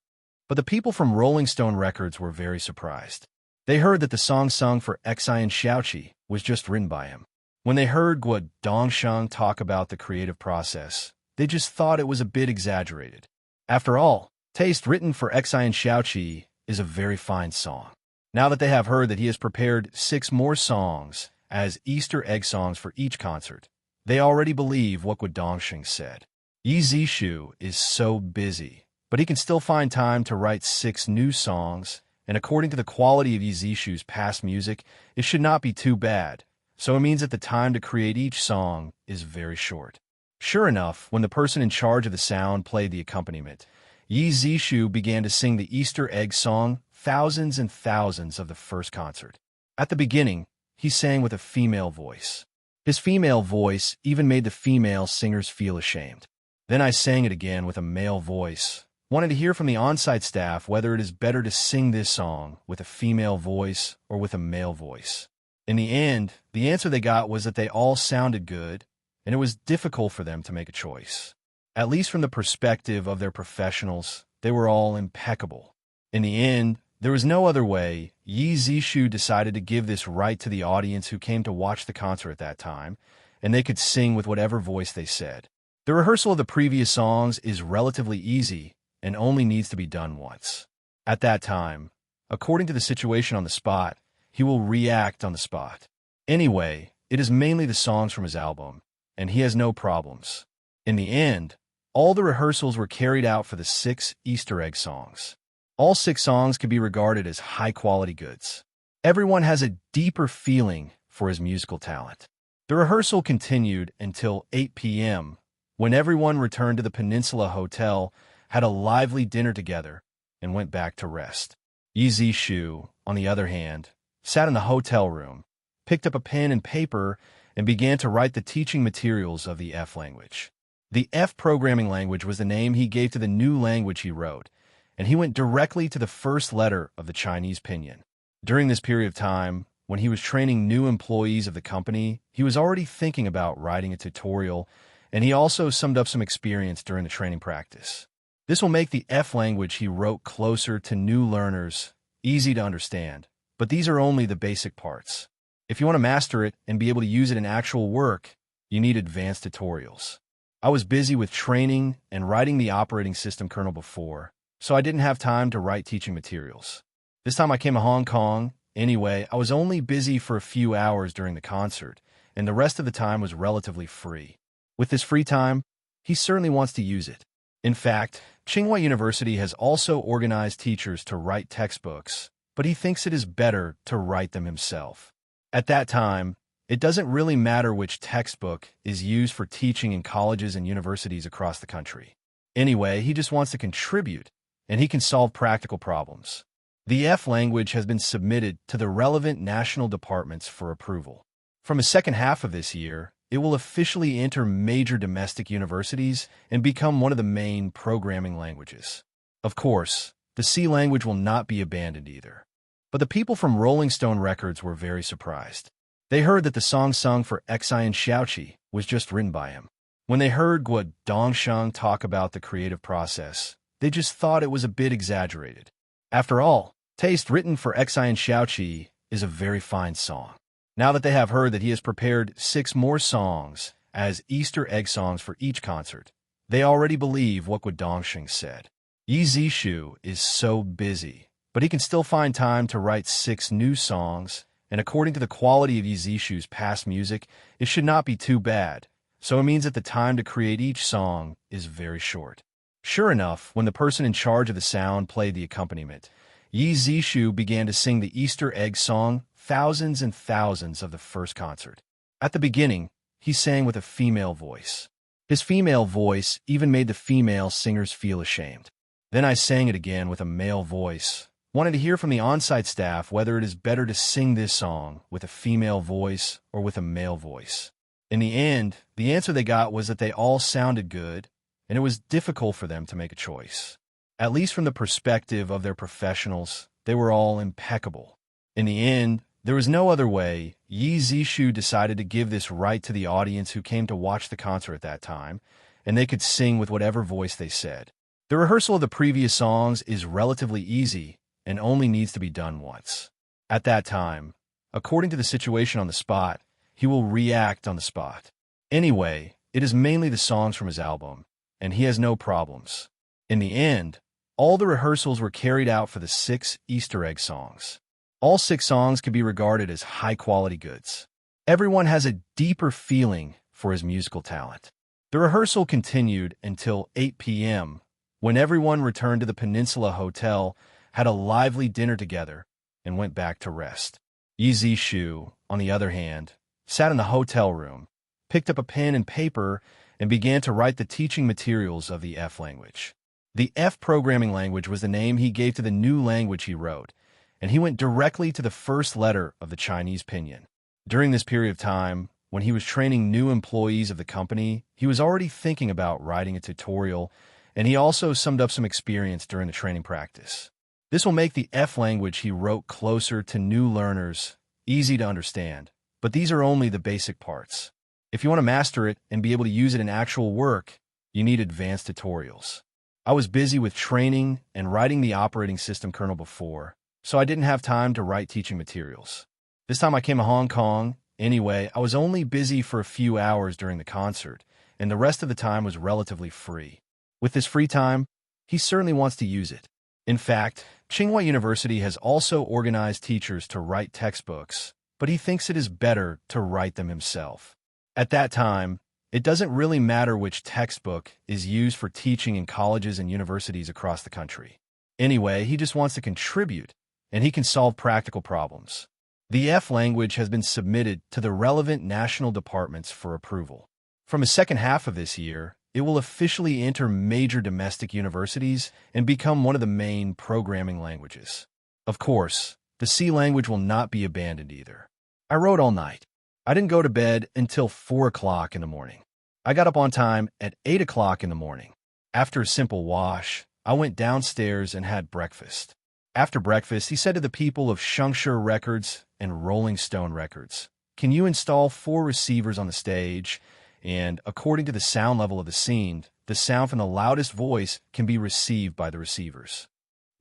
But the people from Rolling Stone Records were very surprised. They heard that the song sung for Xi and Xiaoqi was just written by him. When they heard Guo Dongsheng talk about the creative process, they just thought it was a bit exaggerated. After all, Taste written for Xi and Xiaoqi is a very fine song. Now that they have heard that he has prepared 6 more songs as Easter egg songs for each concert, they already believe what Guo Dongsheng said. Yi Zishu is so busy, but he can still find time to write 6 new songs, and according to the quality of Yi Zishu's past music, it should not be too bad, so it means that the time to create each song is very short. Sure enough, when the person in charge of the sound played the accompaniment, Yi Zishu began to sing the Easter egg song thousands and thousands of the first concert. At the beginning, he sang with a female voice. His female voice even made the female singers feel ashamed. Then I sang it again with a male voice, wanted to hear from the on-site staff whether it is better to sing this song with a female voice or with a male voice. In the end, the answer they got was that they all sounded good, and it was difficult for them to make a choice. At least from the perspective of their professionals, they were all impeccable. In the end, there was no other way. Yi Zishu decided to give this right to the audience who came to watch the concert at that time, and they could sing with whatever voice they said. The rehearsal of the previous songs is relatively easy and only needs to be done once. At that time, according to the situation on the spot, he will react on the spot. Anyway, it is mainly the songs from his album, and he has no problems. In the end, all the rehearsals were carried out for the 6 Easter egg songs. All 6 songs can be regarded as high-quality goods. Everyone has a deeper feeling for his musical talent. The rehearsal continued until 8 p.m., when everyone returned to the Peninsula Hotel, had a lively dinner together, and went back to rest. Yi Zishu, on the other hand, sat in the hotel room, picked up a pen and paper, and began to write the teaching materials of the F language. The F programming language was the name he gave to the new language he wrote, and he went directly to the first letter of the Chinese pinyin. During this period of time, when he was training new employees of the company, he was already thinking about writing a tutorial, and he also summed up some experience during the training practice. This will make the F language he wrote closer to new learners, easy to understand, but these are only the basic parts. If you want to master it and be able to use it in actual work, you need advanced tutorials. I was busy with training and writing the operating system kernel before, so I didn't have time to write teaching materials. This time I came to Hong Kong. Anyway, I was only busy for a few hours during the concert, and the rest of the time was relatively free. With this free time, he certainly wants to use it. In fact, Tsinghua University has also organized teachers to write textbooks, but he thinks it is better to write them himself. At that time, it doesn't really matter which textbook is used for teaching in colleges and universities across the country. Anyway, he just wants to contribute, and he can solve practical problems. The F language has been submitted to the relevant national departments for approval. From the second half of this year, it will officially enter major domestic universities and become one of the main programming languages. Of course, the C language will not be abandoned either. But the people from Rolling Stone Records were very surprised. They heard that the song sung for Xi and Xiaoqi was just written by him. When they heard Guo Dongsheng talk about the creative process, they just thought it was a bit exaggerated. After all, Taste written for Xi and Xiaoqi is a very fine song. Now that they have heard that he has prepared 6 more songs as Easter egg songs for each concert, they already believe what Guo Dongsheng said. Yi Zishu is so busy, but he can still find time to write 6 new songs, and according to the quality of Yi Zishu's past music, it should not be too bad, so it means that the time to create each song is very short. Sure enough, when the person in charge of the sound played the accompaniment, Yi Zishu began to sing the Easter egg song thousands and thousands of the first concert. At the beginning, he sang with a female voice. His female voice even made the female singers feel ashamed. Then I sang it again with a male voice, wanting to hear from the on-site staff whether it is better to sing this song with a female voice or with a male voice. In the end, the answer they got was that they all sounded good, and it was difficult for them to make a choice. At least from the perspective of their professionals, they were all impeccable. In the end, there was no other way. Yi Zishu decided to give this right to the audience who came to watch the concert at that time, and they could sing with whatever voice they said. The rehearsal of the previous songs is relatively easy and only needs to be done once. At that time, according to the situation on the spot, he will react on the spot. Anyway, it is mainly the songs from his album, and he has no problems. In the end, all the rehearsals were carried out for the 6 Easter egg songs. All 6 songs can be regarded as high-quality goods. Everyone has a deeper feeling for his musical talent. The rehearsal continued until 8 p.m., when everyone returned to the Peninsula Hotel, had a lively dinner together, and went back to rest. Yi Zishu, on the other hand, sat in the hotel room, picked up a pen and paper, and began to write the teaching materials of the F language. The F programming language was the name he gave to the new language he wrote, and he went directly to the first letter of the Chinese pinyin. During this period of time, when he was training new employees of the company, he was already thinking about writing a tutorial, and he also summed up some experience during the training practice. This will make the F language he wrote closer to new learners, easy to understand, but these are only the basic parts. If you want to master it and be able to use it in actual work, you need advanced tutorials. I was busy with training and writing the operating system kernel before, so I didn't have time to write teaching materials. This time I came to Hong Kong. Anyway, I was only busy for a few hours during the concert, and the rest of the time was relatively free. With this free time, he certainly wants to use it. In fact, Tsinghua University has also organized teachers to write textbooks, but he thinks it is better to write them himself. At that time, it doesn't really matter which textbook is used for teaching in colleges and universities across the country. Anyway, he just wants to contribute, and he can solve practical problems. The F language has been submitted to the relevant national departments for approval. From the second half of this year, it will officially enter major domestic universities and become one of the main programming languages. Of course, the C language will not be abandoned either. I wrote all night. I didn't go to bed until 4 o'clock in the morning. I got up on time at 8 o'clock in the morning. After a simple wash, I went downstairs and had breakfast. After breakfast, he said to the people of Shengshi Records and Rolling Stone Records, "Can you install 4 receivers on the stage? And according to the sound level of the scene, the sound from the loudest voice can be received by the receivers."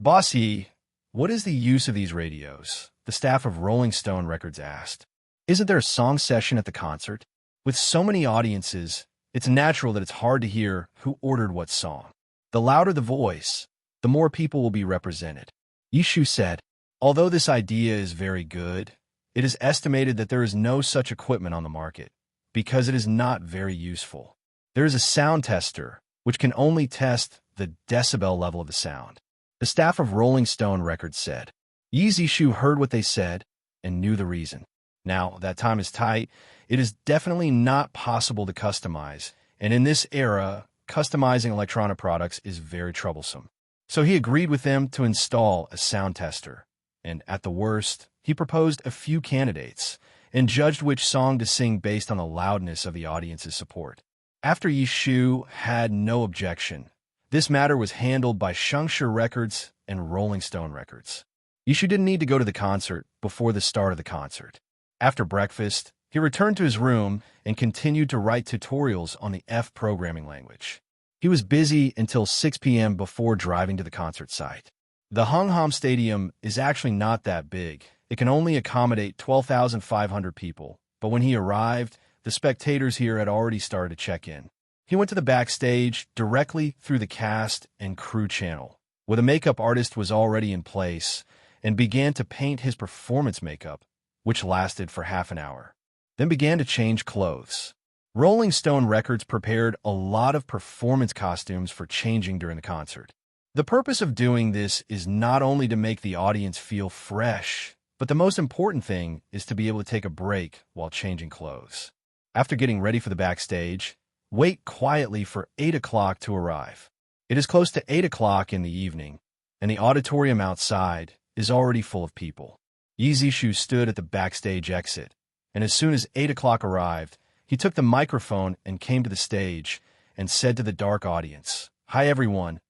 "Boss Yi, what is the use of these radios?" the staff of Rolling Stone Records asked. "Isn't there a song session at the concert? With so many audiences, it's natural that it's hard to hear who ordered what song. The louder the voice, the more people will be represented." Yishu said, "Although this idea is very good, it is estimated that there is no such equipment on the market, because it is not very useful. There is a sound tester, which can only test the decibel level of the sound." The staff of Rolling Stone Records said. Yi Zishu heard what they said and knew the reason. Now, that time is tight. It is definitely not possible to customize, and in this era, customizing electronic products is very troublesome. So he agreed with them to install a sound tester, and at the worst, he proposed a few candidates and judged which song to sing based on the loudness of the audience's support. After Yishu had no objection, this matter was handled by Shengshi Records and Rolling Stone Records. Yishu didn't need to go to the concert before the start of the concert. After breakfast, he returned to his room and continued to write tutorials on the F programming language. He was busy until 6 p.m. before driving to the concert site. The Hung Hom Stadium is actually not that big. It can only accommodate 12,500 people, but when he arrived, the spectators here had already started to check in. He went to the backstage directly through the cast and crew channel, where the makeup artist was already in place, and began to paint his performance makeup, which lasted for half an hour. Then began to change clothes. Rolling Stone Records prepared a lot of performance costumes for changing during the concert. The purpose of doing this is not only to make the audience feel fresh, but the most important thing is to be able to take a break while changing clothes. After getting ready for the backstage, wait quietly for 8 o'clock to arrive. It is close to 8 o'clock in the evening, and the auditorium outside is already full of people. Yeezy stood at the backstage exit, and as soon as 8 o'clock arrived, he took the microphone and came to the stage and said to the dark audience, "Hi everyone,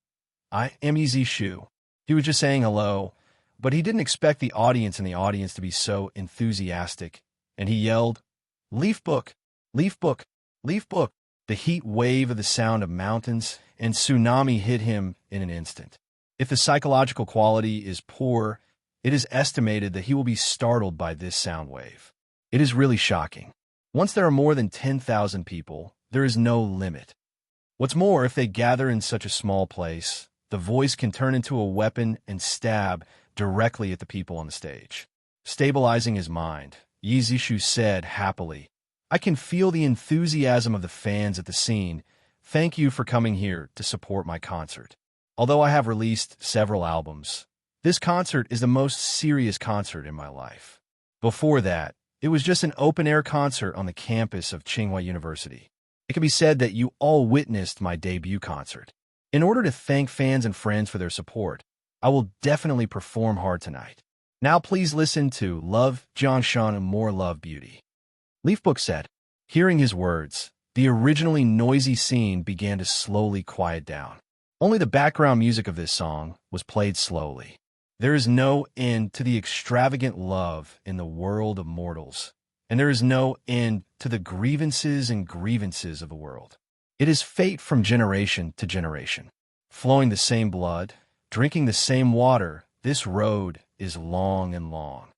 I am Yeezy." He was just saying hello, but he didn't expect the audience to be so enthusiastic, and he yelled, "Leaf book, leaf book, leaf book." The heat wave of the sound of mountains and tsunami hit him in an instant. If the psychological quality is poor, it is estimated that he will be startled by this sound wave. It is really shocking. Once there are more than 10,000 people, there is no limit. What's more, if they gather in such a small place, the voice can turn into a weapon and stab directly at the people on the stage. Stabilizing his mind, Yeezy said happily, "I can feel the enthusiasm of the fans at the scene. Thank you for coming here to support my concert. Although I have released several albums, this concert is the most serious concert in my life. Before that, it was just an open-air concert on the campus of Tsinghua University. It can be said that you all witnessed my debut concert. In order to thank fans and friends for their support, I will definitely perform hard tonight. Now please listen to Love, John Sean, and More Love Beauty." Leafbook said. Hearing his words, the originally noisy scene began to slowly quiet down. Only the background music of this song was played slowly. There is no end to the extravagant love in the world of mortals, and there is no end to the grievances of the world. It is fate from generation to generation. Flowing the same blood, drinking the same water, this road is long and long.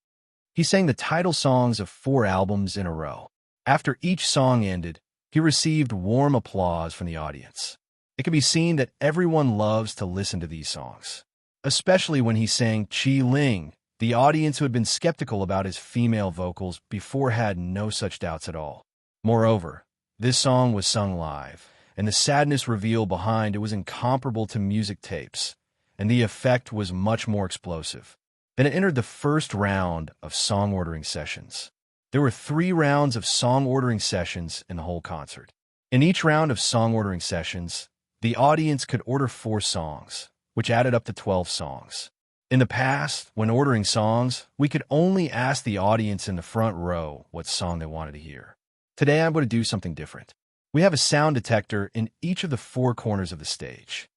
He sang the title songs of 4 albums in a row. After each song ended, he received warm applause from the audience. It can be seen that everyone loves to listen to these songs. Especially when he sang Chi Ling, the audience who had been skeptical about his female vocals before had no such doubts at all. Moreover, this song was sung live, and the sadness revealed behind it was incomparable to music tapes, and the effect was much more explosive. Then it entered the first round of song ordering sessions. There were 3 rounds of song ordering sessions in the whole concert. In each round of song ordering sessions, the audience could order 4 songs, which added up to 12 songs. In the past, when ordering songs, we could only ask the audience in the front row what song they wanted to hear. Today, I'm going to do something different. We have a sound detector in each of the 4 corners of the stage.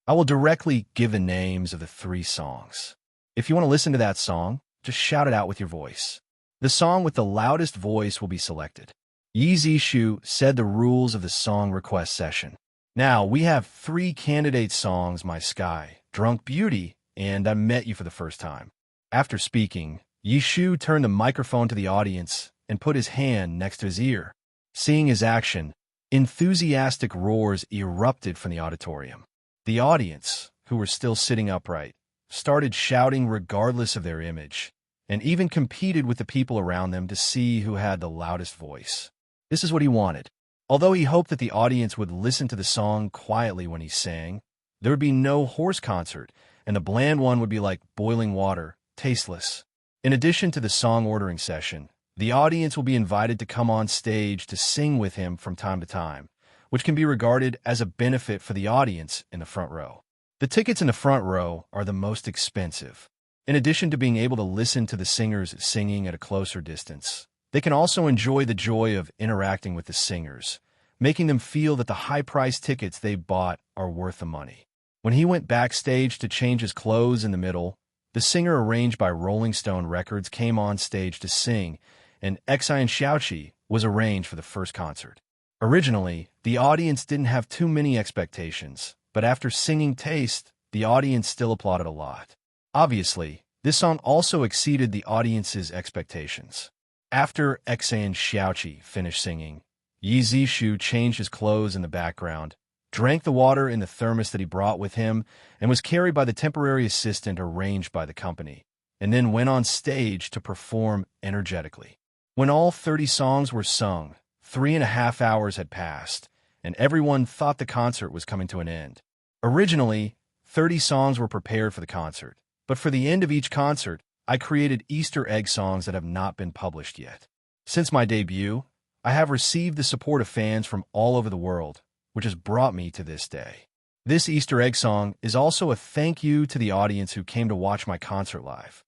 I will directly give the names of the 3 songs. If you want to listen to that song, just shout it out with your voice. The song with the loudest voice will be selected. Yeezy said the rules of the song request session. Now, we have 3 candidate songs, My Sky, Drunk Beauty, and I Met You for the First Time. After speaking, Yeezy turned the microphone to the audience and put his hand next to his ear. Seeing his action, enthusiastic roars erupted from the auditorium. The audience, who were still sitting upright, started shouting regardless of their image, and even competed with the people around them to see who had the loudest voice. This is what he wanted. Although he hoped that the audience would listen to the song quietly when he sang, there would be no hoarse concert, and the bland one would be like boiling water, tasteless. In addition to the song ordering session, the audience will be invited to come on stage to sing with him from time to time, which can be regarded as a benefit for the audience in the front row. The tickets in the front row are the most expensive. In addition to being able to listen to the singers singing at a closer distance, they can also enjoy the joy of interacting with the singers, making them feel that the high-priced tickets they bought are worth the money. When he went backstage to change his clothes in the middle, the singer arranged by Rolling Stone Records came on stage to sing, and Xian Xiaoqi was arranged for the first concert. Originally, the audience didn't have too many expectations, but after singing Taste, the audience still applauded a lot. Obviously, this song also exceeded the audience's expectations. After Xian Xiaoqi finished singing, Yeezy changed his clothes in the background, drank the water in the thermos that he brought with him, and was carried by the temporary assistant arranged by the company, and then went on stage to perform energetically. When all 30 songs were sung, 3.5 hours had passed, and everyone thought the concert was coming to an end. Originally, 30 songs were prepared for the concert, but for the end of each concert, I created Easter egg songs that have not been published yet. Since my debut, I have received the support of fans from all over the world, which has brought me to this day. This Easter egg song is also a thank you to the audience who came to watch my concert live.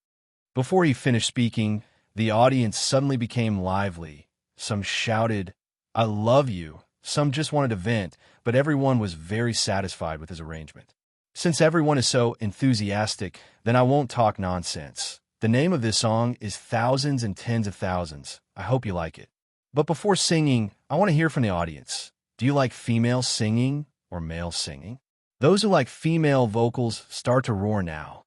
Before he finished speaking, the audience suddenly became lively. Some shouted, "I love you." Some just wanted to vent, but everyone was very satisfied with his arrangement. Since everyone is so enthusiastic, then I won't talk nonsense. The name of this song is Thousands and Tens of Thousands. I hope you like it. But before singing, I want to hear from the audience. Do you like female singing or male singing? Those who like female vocals start to roar now.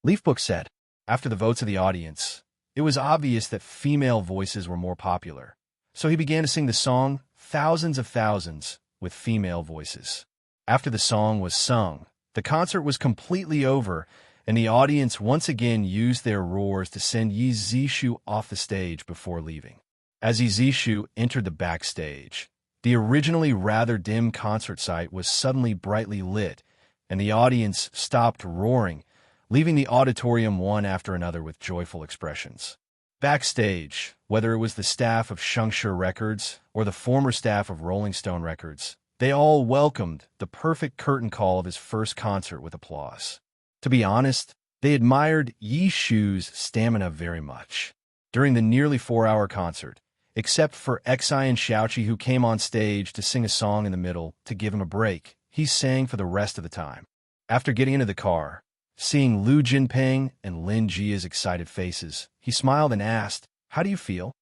Leafbook said, after the votes of the audience, it was obvious that female voices were more popular. So he began to sing the song Thousands of Thousands with female voices. After the song was sung, the concert was completely over, and the audience once again used their roars to send Yi Zishu off the stage before leaving. As Yi Zishu entered the backstage, the originally rather dim concert site was suddenly brightly lit, and the audience stopped roaring, leaving the auditorium one after another with joyful expressions. Backstage, whether it was the staff of Shengshi Records or the former staff of Rolling Stone Records, they all welcomed the perfect curtain call of his first concert with applause. To be honest, they admired Yi Shu's stamina very much. During the nearly 4-hour concert, except for Xi and Xiaoqi who came on stage to sing a song in the middle to give him a break, he sang for the rest of the time. After getting into the car, seeing Lu Jinping and Lin Jia's excited faces, he smiled and asked, "How do you feel?"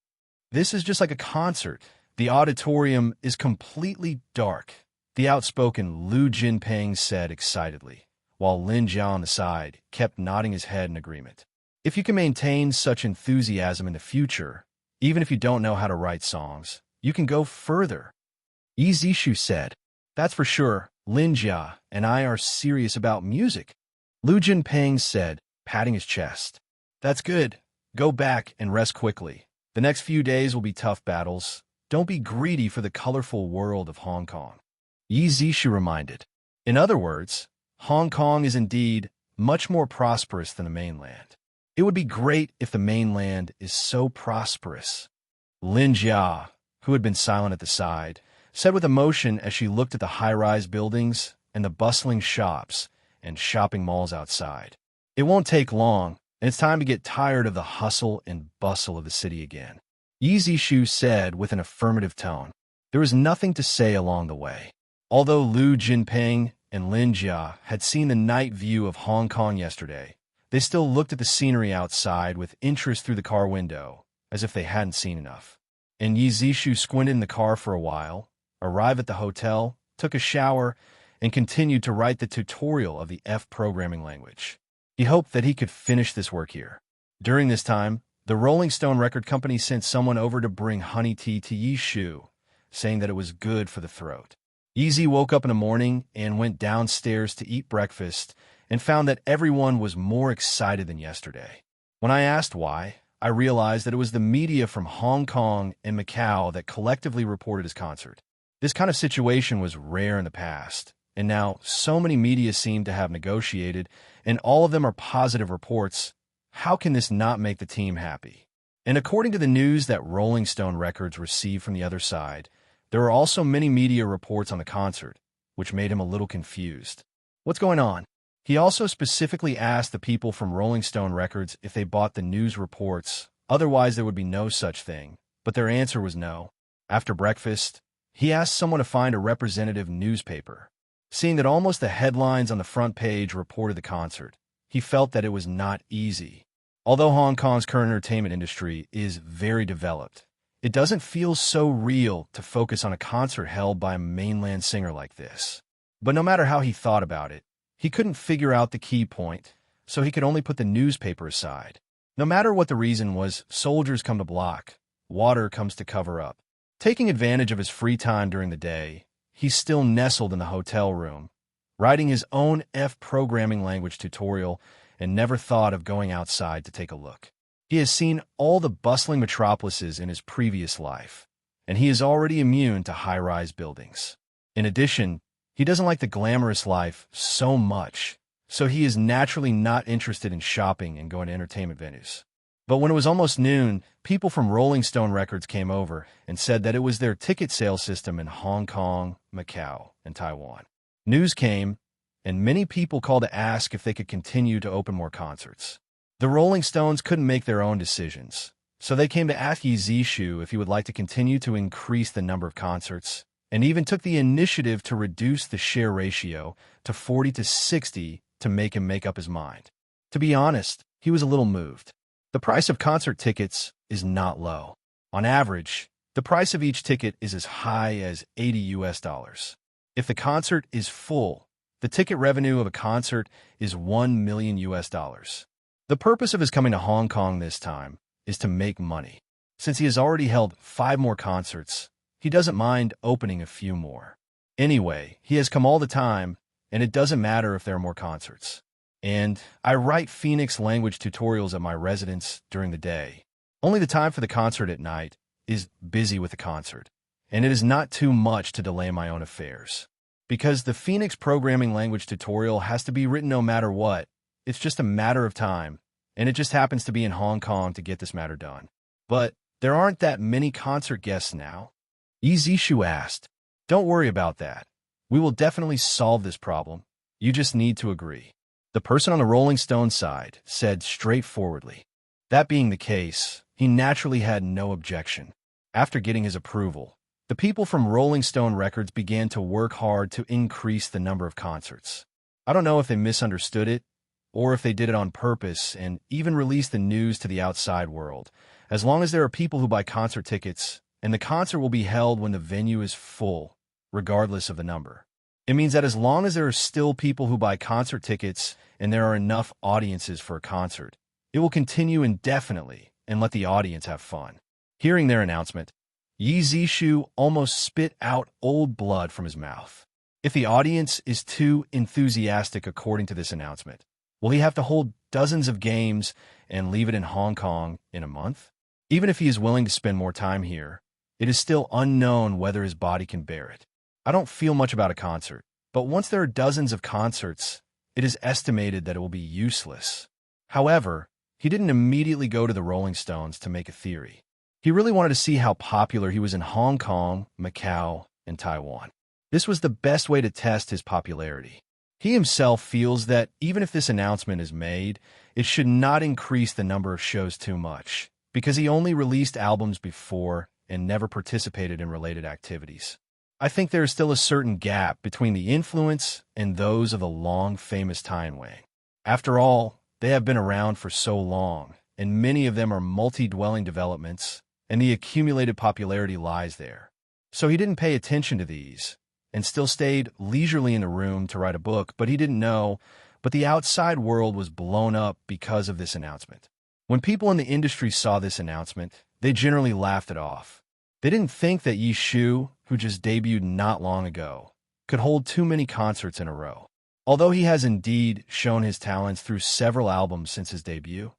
"This is just like a concert. The auditorium is completely dark," the outspoken Lu Jinping said excitedly, while Lin Jia on the side kept nodding his head in agreement. If you can maintain such enthusiasm in the future, even if you don't know how to write songs, you can go further. Yi Zishu said, "That's for sure. Lin Jia and I are serious about music." Lu Jinping said, patting his chest. "That's good. Go back and rest quickly. The next few days will be tough battles. Don't be greedy for the colorful world of Hong Kong." Yi Zishu reminded. In other words, Hong Kong is indeed much more prosperous than the mainland. It would be great if the mainland is so prosperous. Lin Jia, who had been silent at the side, said with emotion as she looked at the high-rise buildings and the bustling shops and shopping malls outside. It won't take long, and it's time to get tired of the hustle and bustle of the city again. Yi Zishu said with an affirmative tone. There was nothing to say along the way. Although Lu Jinping and Lin Jia had seen the night view of Hong Kong yesterday, they still looked at the scenery outside with interest through the car window, as if they hadn't seen enough. And Yi Zishu squinted in the car for a while, arrived at the hotel, took a shower, and continued to write the tutorial of the F programming language. He hoped that he could finish this work here. During this time, the Rolling Stone record company sent someone over to bring honey tea to Yi Shu, saying that it was good for the throat. Yi woke up in the morning and went downstairs to eat breakfast and found that everyone was more excited than yesterday. When I asked why, I realized that it was the media from Hong Kong and Macau that collectively reported his concert. This kind of situation was rare in the past, and now so many media seem to have negotiated, and all of them are positive reports. How can this not make the team happy? And according to the news that Rolling Stone Records received from the other side, there were also many media reports on the concert, which made him a little confused. What's going on? He also specifically asked the people from Rolling Stone Records if they bought the news reports, otherwise there would be no such thing, but their answer was no. After breakfast, he asked someone to find a representative newspaper. Seeing that almost the headlines on the front page reported the concert, he felt that it was not easy. Although Hong Kong's current entertainment industry is very developed, it doesn't feel so real to focus on a concert held by a mainland singer like this. But no matter how he thought about it, he couldn't figure out the key point, so he could only put the newspaper aside. No matter what the reason was, soldiers come to block, water comes to cover up. Taking advantage of his free time during the day, he's still nestled in the hotel room, writing his own F programming language tutorial and never thought of going outside to take a look. He has seen all the bustling metropolises in his previous life, and he is already immune to high-rise buildings. In addition, he doesn't like the glamorous life so much, so he is naturally not interested in shopping and going to entertainment venues. But when it was almost noon, people from Rolling Stone Records came over and said that it was their ticket sales system in Hong Kong, Macau, and Taiwan. News came, and many people called to ask if they could continue to open more concerts. The Rolling Stones couldn't make their own decisions, so they came to ask Yi Zishu if he would like to continue to increase the number of concerts, and even took the initiative to reduce the share ratio to 40 to 60 to make him make up his mind. To be honest, he was a little moved. The price of concert tickets is not low. On average, the price of each ticket is as high as $80. If the concert is full, the ticket revenue of a concert is $1 million. The purpose of his coming to Hong Kong this time is to make money. Since he has already held 5 more concerts, he doesn't mind opening a few more. Anyway, he has come all the time, and it doesn't matter if there are more concerts. And I write Phoenix language tutorials at my residence during the day. Only the time for the concert at night is busy with the concert, and it is not too much to delay my own affairs. Because the Phoenix programming language tutorial has to be written no matter what, it's just a matter of time, and it just happens to be in Hong Kong to get this matter done. But there aren't that many concert guests now. Yi Zishu asked, "Don't worry about that. We will definitely solve this problem. You just need to agree." The person on the Rolling Stone side said straightforwardly. That being the case, he naturally had no objection. After getting his approval, the people from Rolling Stone Records began to work hard to increase the number of concerts. I don't know if they misunderstood it, or if they did it on purpose and even released the news to the outside world. As long as there are people who buy concert tickets, and the concert will be held when the venue is full, regardless of the number. It means that as long as there are still people who buy concert tickets and there are enough audiences for a concert, it will continue indefinitely and let the audience have fun. Hearing their announcement, Yi Zishu almost spit out old blood from his mouth. If the audience is too enthusiastic according to this announcement, will he have to hold dozens of games and leave it in Hong Kong in a month? Even if he is willing to spend more time here, it is still unknown whether his body can bear it. I don't feel much about a concert, but once there are dozens of concerts, it is estimated that it will be useless. However, he didn't immediately go to the Rolling Stones to make a theory. He really wanted to see how popular he was in Hong Kong, Macau, and Taiwan. This was the best way to test his popularity. He himself feels that even if this announcement is made, it should not increase the number of shows too much, because he only released albums before and never participated in related activities. I think there is still a certain gap between the influence and those of the long famous Tsinghua. After all, they have been around for so long, and many of them are multi-dwelling developments, and the accumulated popularity lies there. So he didn't pay attention to these, and still stayed leisurely in the room to write a book, but he didn't know, but the outside world was blown up because of this announcement. When people in the industry saw this announcement, they generally laughed it off. They didn't think that Yi Zishu, who just debuted not long ago, could hold too many concerts in a row. Although he has indeed shown his talents through several albums since his debut.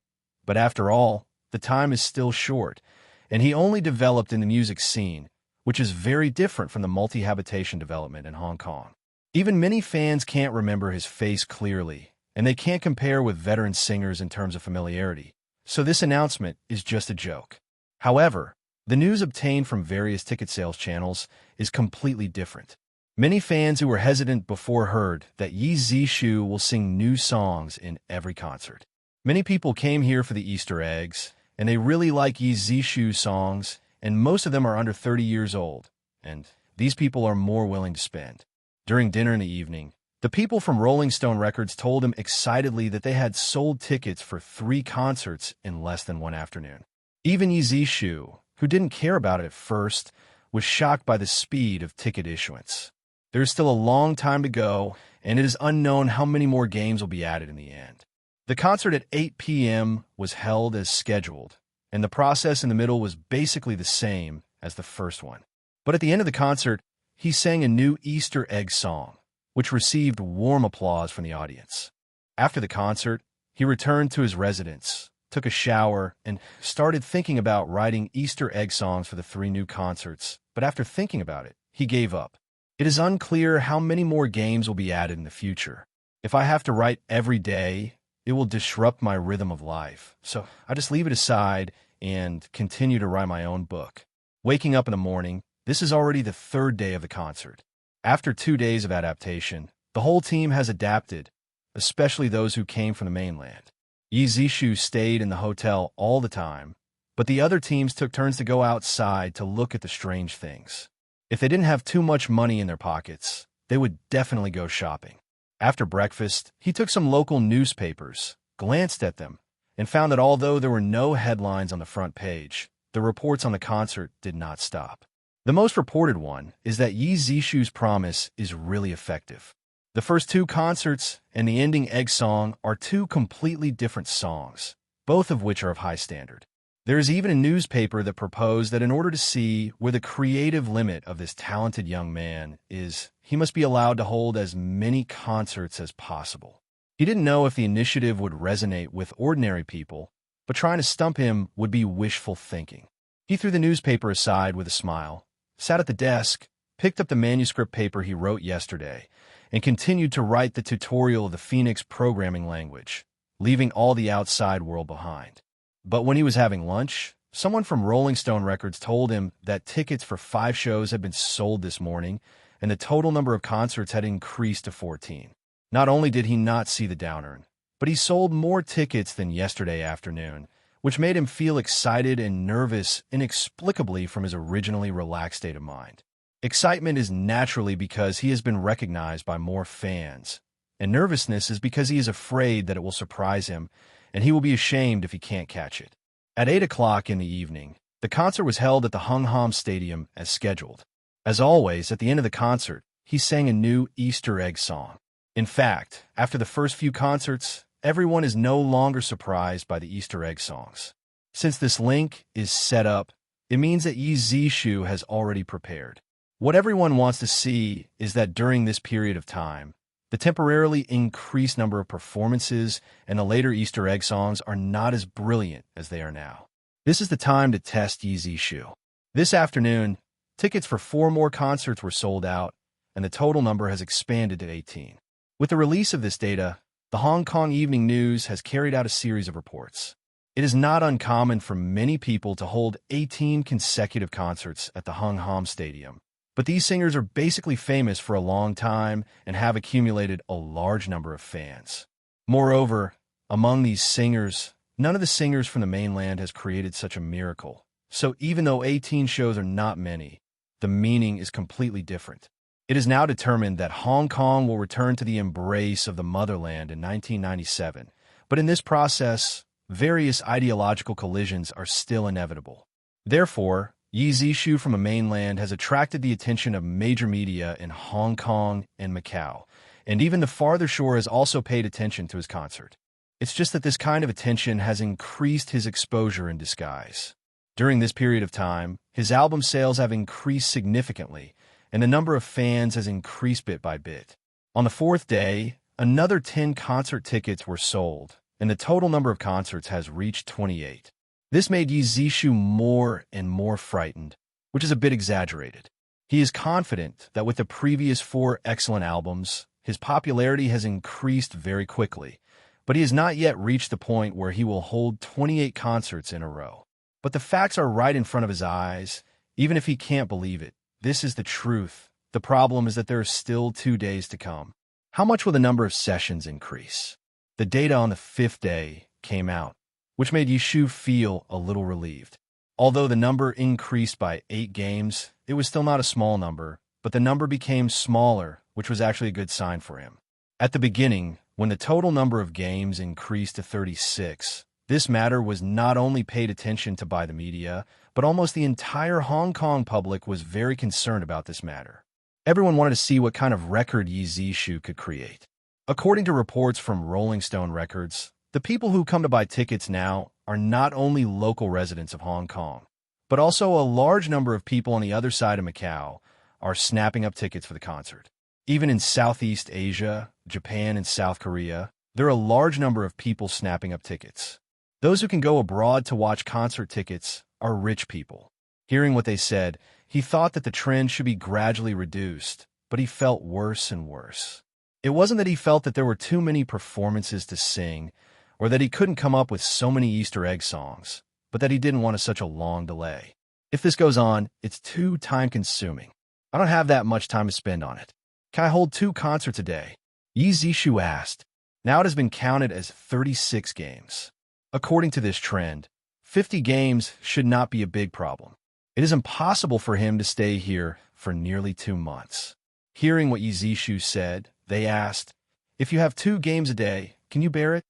But after all, the time is still short, and he only developed in the music scene, which is very different from the multi-habitation development in Hong Kong. Even many fans can't remember his face clearly, and they can't compare with veteran singers in terms of familiarity, so this announcement is just a joke. However, the news obtained from various ticket sales channels is completely different. Many fans who were hesitant before heard that Yi Zishu will sing new songs in every concert. Many people came here for the Easter eggs, and they really like Yi Zishu's songs, and most of them are under 30 years old, and these people are more willing to spend. During dinner in the evening, the people from Rolling Stone Records told him excitedly that they had sold tickets for 3 concerts in less than one afternoon. Even Yi Zishu, who didn't care about it at first, was shocked by the speed of ticket issuance. There is still a long time to go, and it is unknown how many more games will be added in the end. The concert at 8 p.m. was held as scheduled, and the process in the middle was basically the same as the first one. But at the end of the concert, he sang a new Easter egg song, which received warm applause from the audience. After the concert, he returned to his residence, took a shower, and started thinking about writing Easter egg songs for the 3 new concerts, but after thinking about it, he gave up. It is unclear how many more games will be added in the future. If I have to write every day, it will disrupt my rhythm of life, so I just leave it aside and continue to write my own book. Waking up in the morning, this is already the 3rd day of the concert. After 2 days of adaptation, the whole team has adapted, especially those who came from the mainland. Yi Zishu stayed in the hotel all the time, but the other teams took turns to go outside to look at the strange things. If they didn't have too much money in their pockets, they would definitely go shopping. After breakfast, he took some local newspapers, glanced at them, and found that although there were no headlines on the front page, the reports on the concert did not stop. The most reported one is that Yi Zishu's promise is really effective. The first 2 concerts and the ending egg song are 2 completely different songs, both of which are of high standard. There is even a newspaper that proposed that in order to see where the creative limit of this talented young man is, he must be allowed to hold as many concerts as possible. He didn't know if the initiative would resonate with ordinary people, but trying to stump him would be wishful thinking. He threw the newspaper aside with a smile, sat at the desk, picked up the manuscript paper he wrote yesterday, and continued to write the tutorial of the Phoenix programming language, leaving all the outside world behind. But when he was having lunch, someone from Rolling Stone Records told him that tickets for 5 shows had been sold this morning, and the total number of concerts had increased to 14. Not only did he not see the downturn, but he sold more tickets than yesterday afternoon, which made him feel excited and nervous inexplicably from his originally relaxed state of mind. Excitement is naturally because he has been recognized by more fans, and nervousness is because he is afraid that it will surprise him, and he will be ashamed if he can't catch it. At 8 o'clock in the evening, the concert was held at the Hung Ham Stadium as scheduled. As always, at the end of the concert, he sang a new Easter egg song. In fact, after the first few concerts, everyone is no longer surprised by the Easter egg songs. Since this link is set up, it means that Yi Zishu has already prepared. What everyone wants to see is that during this period of time, the temporarily increased number of performances and the later Easter egg songs are not as brilliant as they are now. This is the time to test Yi Zishu. This afternoon, tickets for 4 more concerts were sold out, and the total number has expanded to 18. With the release of this data, the Hong Kong Evening News has carried out a series of reports. It is not uncommon for many people to hold 18 consecutive concerts at the Hung Ham Stadium, but these singers are basically famous for a long time and have accumulated a large number of fans. Moreover, among these singers, none of the singers from the mainland has created such a miracle. So even though 18 shows are not many, the meaning is completely different. It is now determined that Hong Kong will return to the embrace of the motherland in 1997, but in this process, various ideological collisions are still inevitable. Therefore, Yi Zishu from the mainland has attracted the attention of major media in Hong Kong and Macau, and even the farther shore has also paid attention to his concert. It's just that this kind of attention has increased his exposure in disguise. During this period of time, his album sales have increased significantly, and the number of fans has increased bit by bit. On the 4th day, another 10 concert tickets were sold, and the total number of concerts has reached 28. This made Yi Zishu more and more frightened, which is a bit exaggerated. He is confident that with the previous 4 excellent albums, his popularity has increased very quickly, but he has not yet reached the point where he will hold 28 concerts in a row. But the facts are right in front of his eyes, even if he can't believe it. This is the truth. The problem is that there are still 2 days to come. How much will the number of sessions increase? The data on the 5th day came out, which made Yishu feel a little relieved. Although the number increased by 8 games, it was still not a small number, but the number became smaller, which was actually a good sign for him. At the beginning, when the total number of games increased to 36, this matter was not only paid attention to by the media, but almost the entire Hong Kong public was very concerned about this matter. Everyone wanted to see what kind of record Yi Zishu could create. According to reports from Rolling Stone Records, the people who come to buy tickets now are not only local residents of Hong Kong, but also a large number of people on the other side of Macau are snapping up tickets for the concert. Even in Southeast Asia, Japan, and South Korea, there are a large number of people snapping up tickets. Those who can go abroad to watch concert tickets are rich people. Hearing what they said, he thought that the trend should be gradually reduced, but he felt worse and worse. It wasn't that he felt that there were too many performances to sing, or that he couldn't come up with so many Easter egg songs, but that he didn't want such a long delay. If this goes on, it's too time-consuming. I don't have that much time to spend on it. Can I hold 2 concerts a day? Yi Zishu asked. Now it has been counted as 36 games. According to this trend, 50 games should not be a big problem. It is impossible for him to stay here for nearly 2 months. Hearing what Yi Zishu said, they asked, if you have 2 games a day, can you bear it?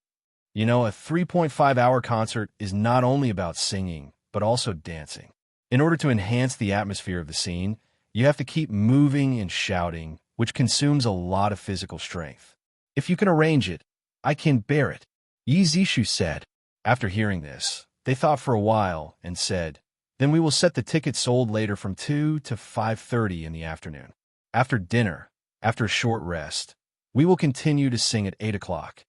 You know, a 3.5-hour concert is not only about singing, but also dancing. In order to enhance the atmosphere of the scene, you have to keep moving and shouting, which consumes a lot of physical strength. If you can arrange it, I can bear it, Yi Zishu said. After hearing this, they thought for a while and said, then we will set the tickets sold later from 2 to 5:30 in the afternoon. After dinner, after a short rest, we will continue to sing at 8 o'clock.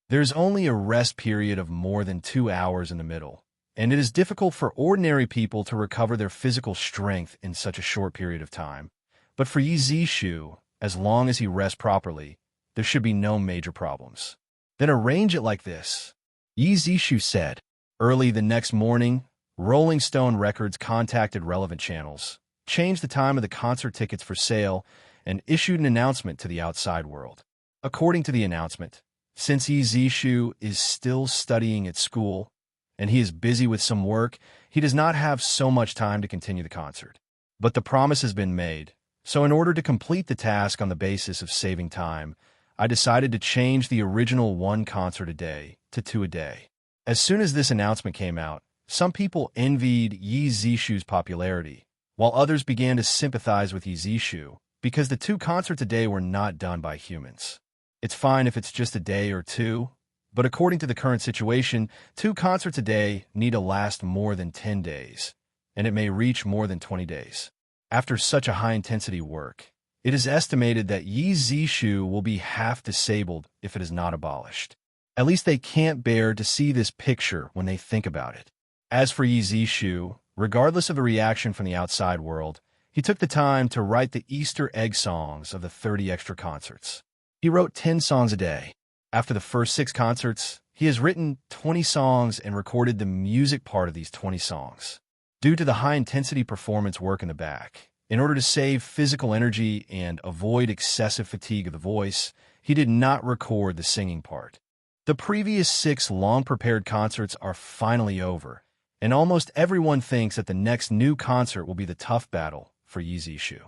There's only a rest period of more than 2 hours in the middle, and it is difficult for ordinary people to recover their physical strength in such a short period of time. But for Yi Zishu, as long as he rests properly, there should be no major problems. Then arrange it like this, Yi Zishu said. Early the next morning, Rolling Stone Records contacted relevant channels, changed the time of the concert tickets for sale, and issued an announcement to the outside world. According to the announcement, since Yi Zishu is still studying at school, and he is busy with some work, he does not have so much time to continue the concert. But the promise has been made, so in order to complete the task on the basis of saving time, I decided to change the original 1 concert a day to 2 a day. As soon as this announcement came out, some people envied Yi Zishu's popularity, while others began to sympathize with Yi Zishu because the 2 concerts a day were not done by humans. It's fine if it's just a day or 2, but according to the current situation, 2 concerts a day need to last more than 10 days, and it may reach more than 20 days. After such a high-intensity work, it is estimated that Yi Zishu will be half disabled if it is not abolished. At least they can't bear to see this picture when they think about it. As for Yi Zishu, regardless of the reaction from the outside world, he took the time to write the Easter egg songs of the 30 extra concerts. He wrote 10 songs a day. After the first 6 concerts, he has written 20 songs and recorded the music part of these 20 songs. Due to the high-intensity performance work in the back, in order to save physical energy and avoid excessive fatigue of the voice, he did not record the singing part. The previous 6 long-prepared concerts are finally over, and almost everyone thinks that the next new concert will be the tough battle for Yi Zishu.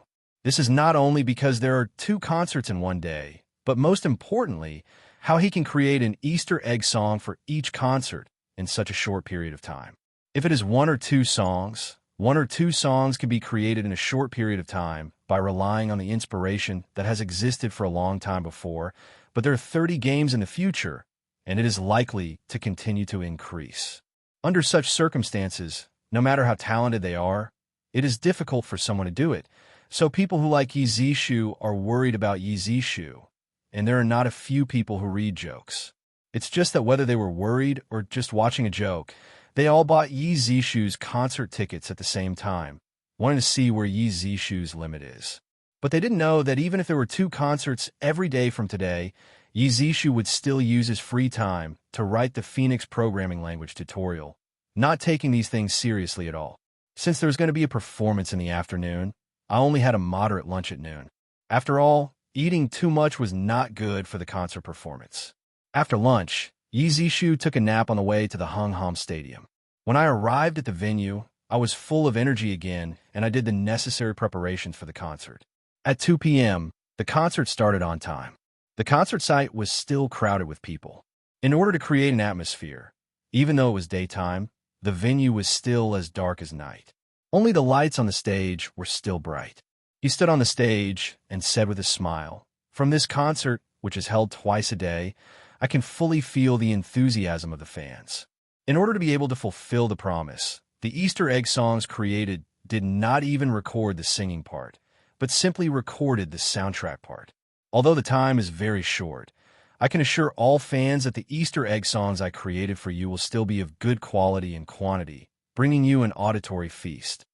This is not only because there are 2 concerts in one day, but most importantly, how he can create an Easter egg song for each concert in such a short period of time. If it is 1 or 2 songs, 1 or 2 songs can be created in a short period of time by relying on the inspiration that has existed for a long time before, but there are 30 games in the future, and it is likely to continue to increase. Under such circumstances, no matter how talented they are, it is difficult for someone to do it, so people who like Yi Zishu are worried about Yi Zishu, and there are not a few people who read jokes. It's just that whether they were worried or just watching a joke, they all bought Yi Zishu's concert tickets at the same time, wanting to see where Yi Zishu's limit is. But they didn't know that even if there were 2 concerts every day from today, Yi Zishu would still use his free time to write the Phoenix programming language tutorial, not taking these things seriously at all. Since there was going to be a performance in the afternoon, I only had a moderate lunch at noon. After all, eating too much was not good for the concert performance. After lunch, Yi Zishu took a nap on the way to the Hung Hom Stadium. When I arrived at the venue, I was full of energy again, and I did the necessary preparations for the concert. At 2 p.m., the concert started on time. The concert site was still crowded with people. In order to create an atmosphere, even though it was daytime, the venue was still as dark as night. Only the lights on the stage were still bright. He stood on the stage and said with a smile, "From this concert, which is held twice a day, I can fully feel the enthusiasm of the fans." In order to be able to fulfill the promise, the Easter egg songs created did not even record the singing part, but simply recorded the soundtrack part. Although the time is very short, I can assure all fans that the Easter egg songs I created for you will still be of good quality and quantity, bringing you an auditory feast.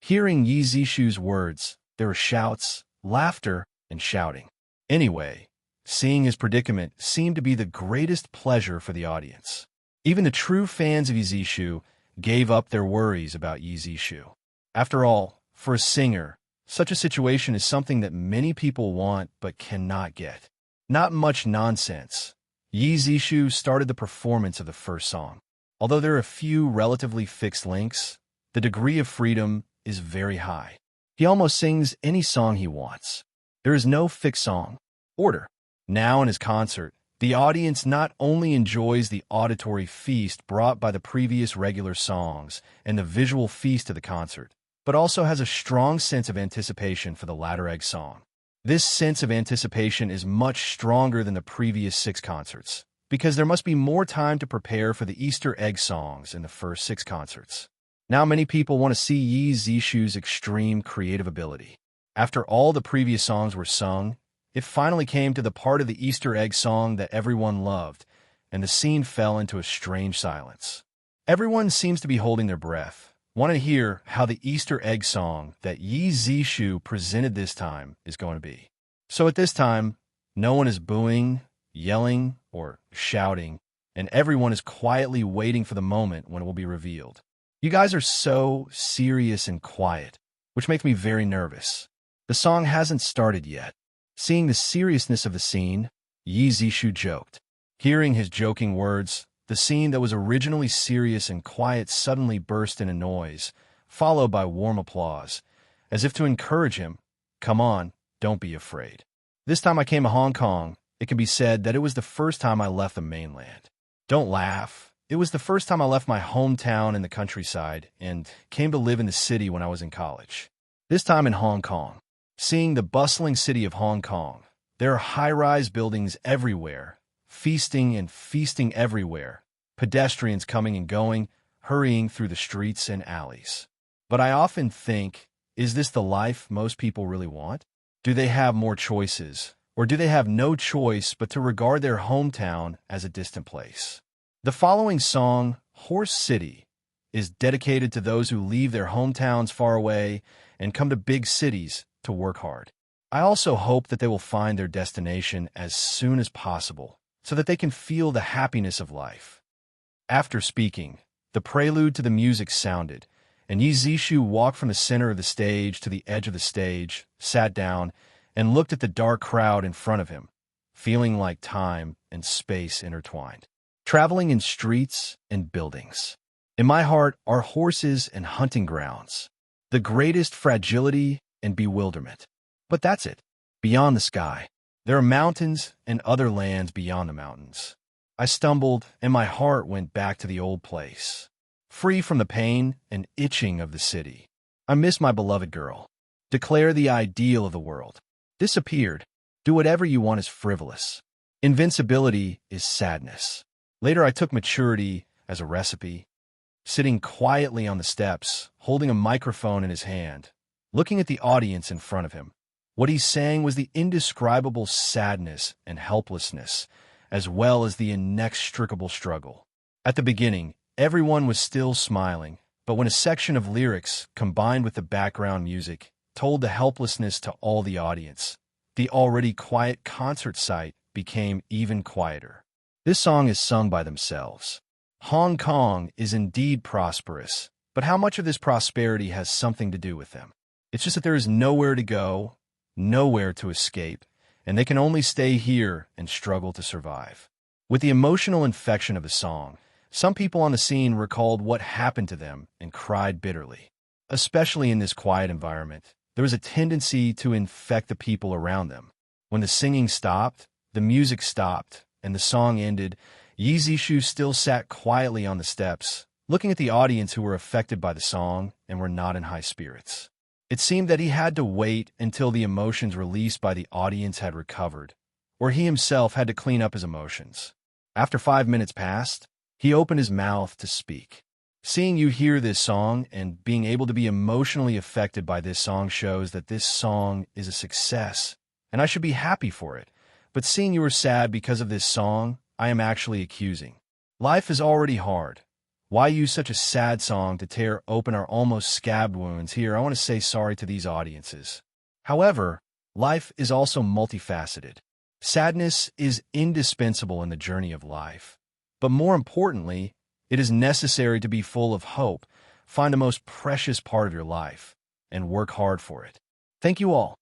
Hearing Yi Zishu's words, there were shouts, laughter, and shouting. Anyway, seeing his predicament seemed to be the greatest pleasure for the audience. Even the true fans of Yi Zishu gave up their worries about Yi Zishu. After all, for a singer, such a situation is something that many people want but cannot get. Not much nonsense. Yi Zishu started the performance of the first song. Although there are a few relatively fixed links, the degree of freedom is very high. He almost sings any song he wants. There is no fixed song order. Now in his concert, the audience not only enjoys the auditory feast brought by the previous regular songs and the visual feast of the concert, but also has a strong sense of anticipation for the latter egg song. This sense of anticipation is much stronger than the previous 6 concerts, because there must be more time to prepare for the Easter egg songs in the first 6 concerts. Now many people want to see Yi Zishu's extreme creative ability. After all the previous songs were sung, it finally came to the part of the Easter egg song that everyone loved, and the scene fell into a strange silence. Everyone seems to be holding their breath, want to hear how the Easter egg song that Yi Zishu presented this time is going to be. So at this time, no one is booing, yelling, or shouting, and everyone is quietly waiting for the moment when it will be revealed. You guys are so serious and quiet, which makes me very nervous. The song hasn't started yet. Seeing the seriousness of the scene, Yi Zishu joked. Hearing his joking words, the scene that was originally serious and quiet suddenly burst into noise, followed by warm applause, as if to encourage him. Come on, don't be afraid. This time I came to Hong Kong, it can be said that it was the first time I left the mainland. Don't laugh. It was the first time I left my hometown in the countryside and came to live in the city when I was in college. This time in Hong Kong. Seeing the bustling city of Hong Kong, there are high-rise buildings everywhere, feasting and feasting everywhere, pedestrians coming and going, hurrying through the streets and alleys. But I often think, is this the life most people really want? Do they have more choices, or do they have no choice but to regard their hometown as a distant place? The following song, Horse City, is dedicated to those who leave their hometowns far away and come to big cities to work hard. I also hope that they will find their destination as soon as possible so that they can feel the happiness of life. After speaking, the prelude to the music sounded, and Yi Zishu walked from the center of the stage to the edge of the stage, sat down, and looked at the dark crowd in front of him, feeling like time and space intertwined. Traveling in streets and buildings. In my heart are horses and hunting grounds, the greatest fragility and bewilderment. But that's it. Beyond the sky, there are mountains and other lands beyond the mountains. I stumbled, and my heart went back to the old place, free from the pain and itching of the city. I miss my beloved girl. Declare the ideal of the world. Disappeared. Do whatever you want is frivolous. Invincibility is sadness. Later I took maturity as a recipe, sitting quietly on the steps, holding a microphone in his hand, looking at the audience in front of him. What he sang was the indescribable sadness and helplessness, as well as the inextricable struggle. At the beginning, everyone was still smiling, but when a section of lyrics, combined with the background music, told the helplessness to all the audience, the already quiet concert site became even quieter. This song is sung by themselves. Hong Kong is indeed prosperous, but how much of this prosperity has something to do with them? It's just that there is nowhere to go, nowhere to escape, and they can only stay here and struggle to survive. With the emotional infection of the song, some people on the scene recalled what happened to them and cried bitterly. Especially in this quiet environment, there was a tendency to infect the people around them. When the singing stopped, the music stopped, and the song ended, Yi Zishu still sat quietly on the steps, looking at the audience who were affected by the song and were not in high spirits. It seemed that he had to wait until the emotions released by the audience had recovered, or he himself had to clean up his emotions. After 5 minutes passed, he opened his mouth to speak. Seeing you hear this song and being able to be emotionally affected by this song shows that this song is a success, and I should be happy for it. but seeing you are sad because of this song, I am actually accusing. Life is already hard. Why use such a sad song to tear open our almost scabbed wounds? Here, I want to say sorry to these audiences. However, life is also multifaceted. Sadness is indispensable in the journey of life. But more importantly, it is necessary to be full of hope, find the most precious part of your life, and work hard for it. Thank you all.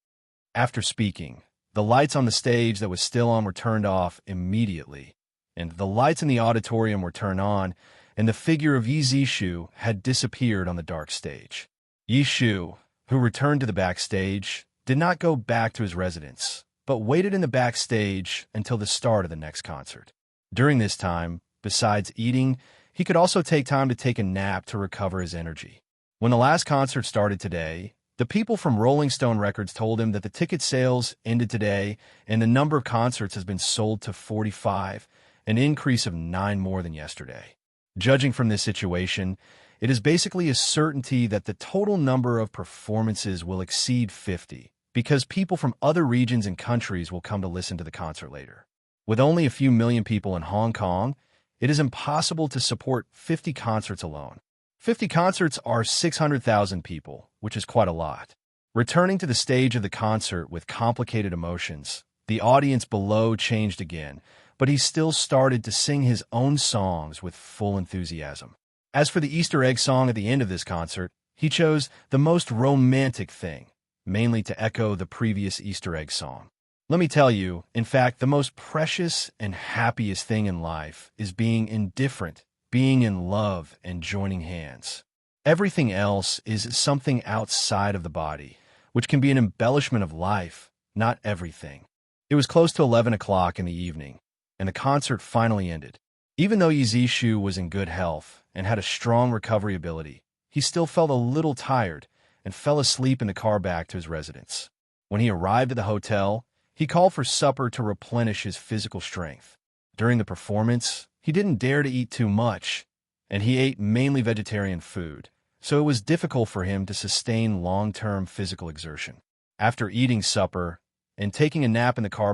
After speaking, the lights on the stage that was still on were turned off immediately, and the lights in the auditorium were turned on, and the figure of Yi Zishu had disappeared on the dark stage. Yi Shu, who returned to the backstage, did not go back to his residence, but waited in the backstage until the start of the next concert. During this time, besides eating, he could also take time to take a nap to recover his energy. When the last concert started today, the people from Rolling Stone Records told him that the ticket sales ended today and the number of concerts has been sold to 45, an increase of 9 more than yesterday. Judging from this situation, it is basically a certainty that the total number of performances will exceed 50, because people from other regions and countries will come to listen to the concert later. With only a few million people in Hong Kong, it is impossible to support 50 concerts alone. 50 concerts are 600,000 people, which is quite a lot. Returning to the stage of the concert with complicated emotions, the audience below changed again, but he still started to sing his own songs with full enthusiasm. As for the Easter egg song at the end of this concert, he chose The Most Romantic Thing, mainly to echo the previous Easter egg song. Let me tell you, in fact, the most precious and happiest thing in life is being indifferent, being in love, and joining hands. Everything else is something outside of the body, which can be an embellishment of life, not everything. It was close to 11 o'clock in the evening, and the concert finally ended. Even though Yi Zishu was in good health and had a strong recovery ability, he still felt a little tired and fell asleep in the car back to his residence. When he arrived at the hotel, he called for supper to replenish his physical strength. During the performance, he didn't dare to eat too much, and he ate mainly vegetarian food, so it was difficult for him to sustain long-term physical exertion. After eating supper and taking a nap in the car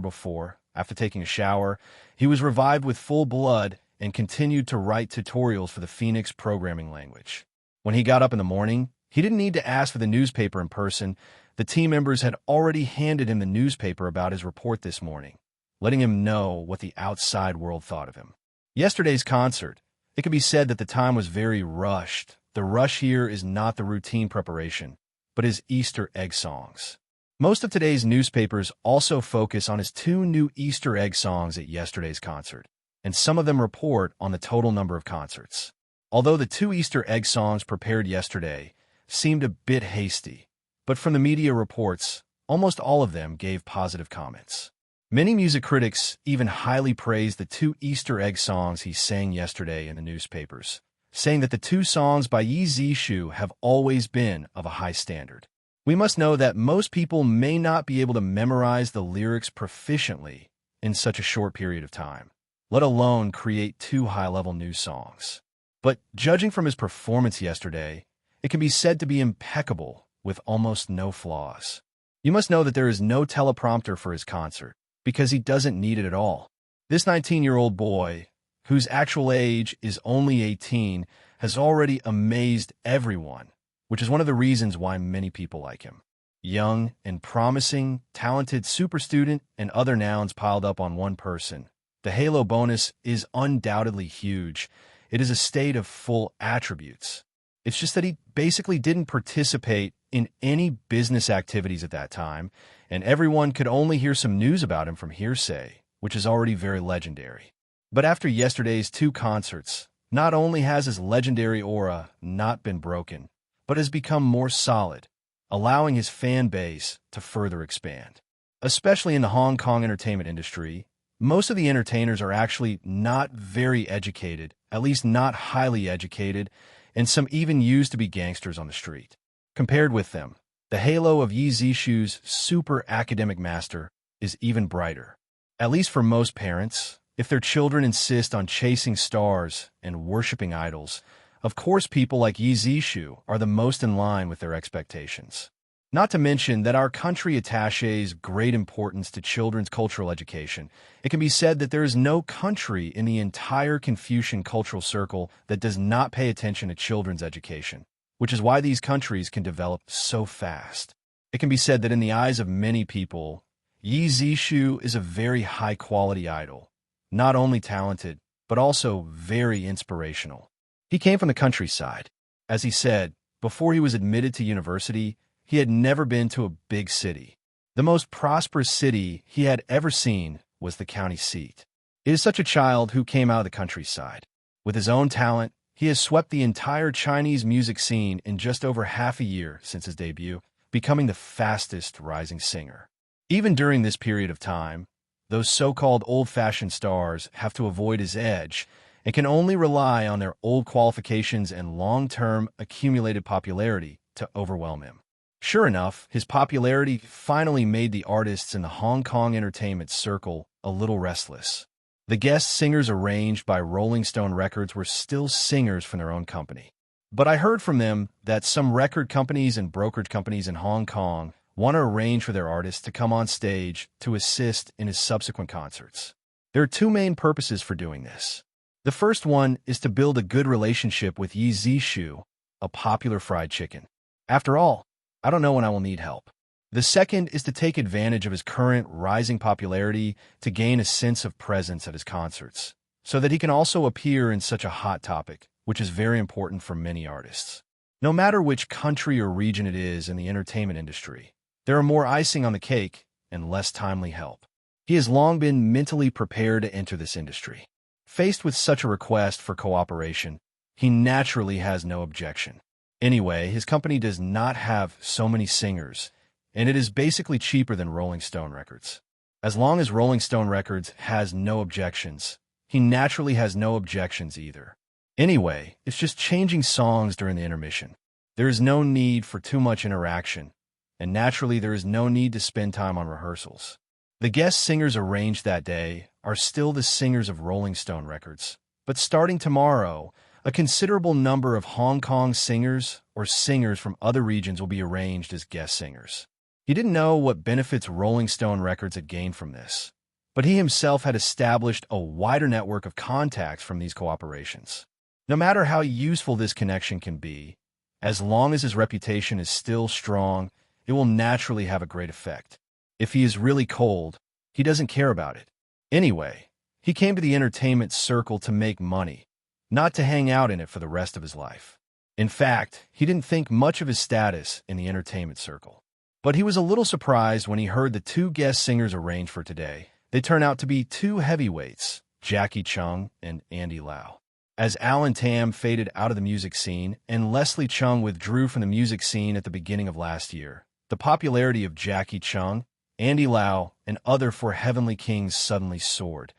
after taking a shower, he was revived with full blood and continued to write tutorials for the Phoenix programming language. When he got up in the morning, he didn't need to ask for the newspaper in person. The team members had already handed him the newspaper about his report this morning, letting him know what the outside world thought of him. Yesterday's concert, it can be said that the time was very rushed. The rush here is not the routine preparation, but his Easter egg songs. Most of today's newspapers also focus on his 2 new Easter egg songs at yesterday's concert, and some of them report on the total number of concerts. Although the 2 Easter egg songs prepared yesterday seemed a bit hasty, but from the media reports, almost all of them gave positive comments. Many music critics even highly praised the 2 Easter egg songs he sang yesterday in the newspapers, saying that the 2 songs by Yi Zishu have always been of a high standard. We must know that most people may not be able to memorize the lyrics proficiently in such a short period of time, let alone create 2 high-level new songs. But judging from his performance yesterday, it can be said to be impeccable with almost no flaws. You must know that there is no teleprompter for his concert, because he doesn't need it at all. This 19-year-old boy, whose actual age is only 18, has already amazed everyone, which is one of the reasons why many people like him. Young and promising, talented super student, and other nouns piled up on one person. The halo bonus is undoubtedly huge. It is a state of full attributes. It's just that he basically didn't participate in any business activities at that time, and everyone could only hear some news about him from hearsay, which is already very legendary. But after yesterday's 2 concerts, not only has his legendary aura not been broken, but has become more solid, allowing his fan base to further expand. Especially in the Hong Kong entertainment industry, most of the entertainers are actually not very educated, at least not highly educated, and some even used to be gangsters on the street. Compared with them, the halo of Yi Zishu's super academic master is even brighter. At least for most parents, if their children insist on chasing stars and worshiping idols, of course people like Yi Zishu are the most in line with their expectations. Not to mention that our country attaches great importance to children's cultural education. It can be said that there is no country in the entire Confucian cultural circle that does not pay attention to children's education, which is why these countries can develop so fast. It can be said that in the eyes of many people, Yi Zishu is a very high-quality idol, not only talented, but also very inspirational. He came from the countryside. As he said, before he was admitted to university, he had never been to a big city. The most prosperous city he had ever seen was the county seat. It is such a child who came out of the countryside. With his own talent, he has swept the entire Chinese music scene in just over half a year since his debut, becoming the fastest rising singer. Even during this period of time, those so-called old-fashioned stars have to avoid his edge and can only rely on their old qualifications and long-term accumulated popularity to overwhelm him. Sure enough, his popularity finally made the artists in the Hong Kong entertainment circle a little restless. The guest singers arranged by Rolling Stone Records were still singers from their own company. But I heard from them that some record companies and brokerage companies in Hong Kong want to arrange for their artists to come on stage to assist in his subsequent concerts. There are two main purposes for doing this. The first one is to build a good relationship with Yi Zishu, a popular fried chicken. After all, I don't know when I will need help. The second is to take advantage of his current rising popularity to gain a sense of presence at his concerts, so that he can also appear in such a hot topic, which is very important for many artists. No matter which country or region it is in the entertainment industry, there are more icing on the cake and less timely help. He has long been mentally prepared to enter this industry. Faced with such a request for cooperation, he naturally has no objection. Anyway, his company does not have so many singers, and it is basically cheaper than Rolling Stone Records. As long as Rolling Stone Records has no objections, he naturally has no objections either. Anyway, it's just changing songs during the intermission. There is no need for too much interaction, and naturally there is no need to spend time on rehearsals. The guest singers arranged that day are still the singers of Rolling Stone Records, but starting tomorrow, a considerable number of Hong Kong singers or singers from other regions will be arranged as guest singers. He didn't know what benefits Rolling Stone Records had gained from this, but he himself had established a wider network of contacts from these cooperations. No matter how useful this connection can be, as long as his reputation is still strong, it will naturally have a great effect. If he is really cold, he doesn't care about it. Anyway, he came to the entertainment circle to make money, not to hang out in it for the rest of his life. In fact, he didn't think much of his status in the entertainment circle. But he was a little surprised when he heard the two guest singers arranged for today. They turned out to be two heavyweights, Jackie Chung and Andy Lau. As Alan Tam faded out of the music scene and Leslie Chung withdrew from the music scene at the beginning of last year, the popularity of Jackie Chung, Andy Lau, and other four Heavenly Kings suddenly soared,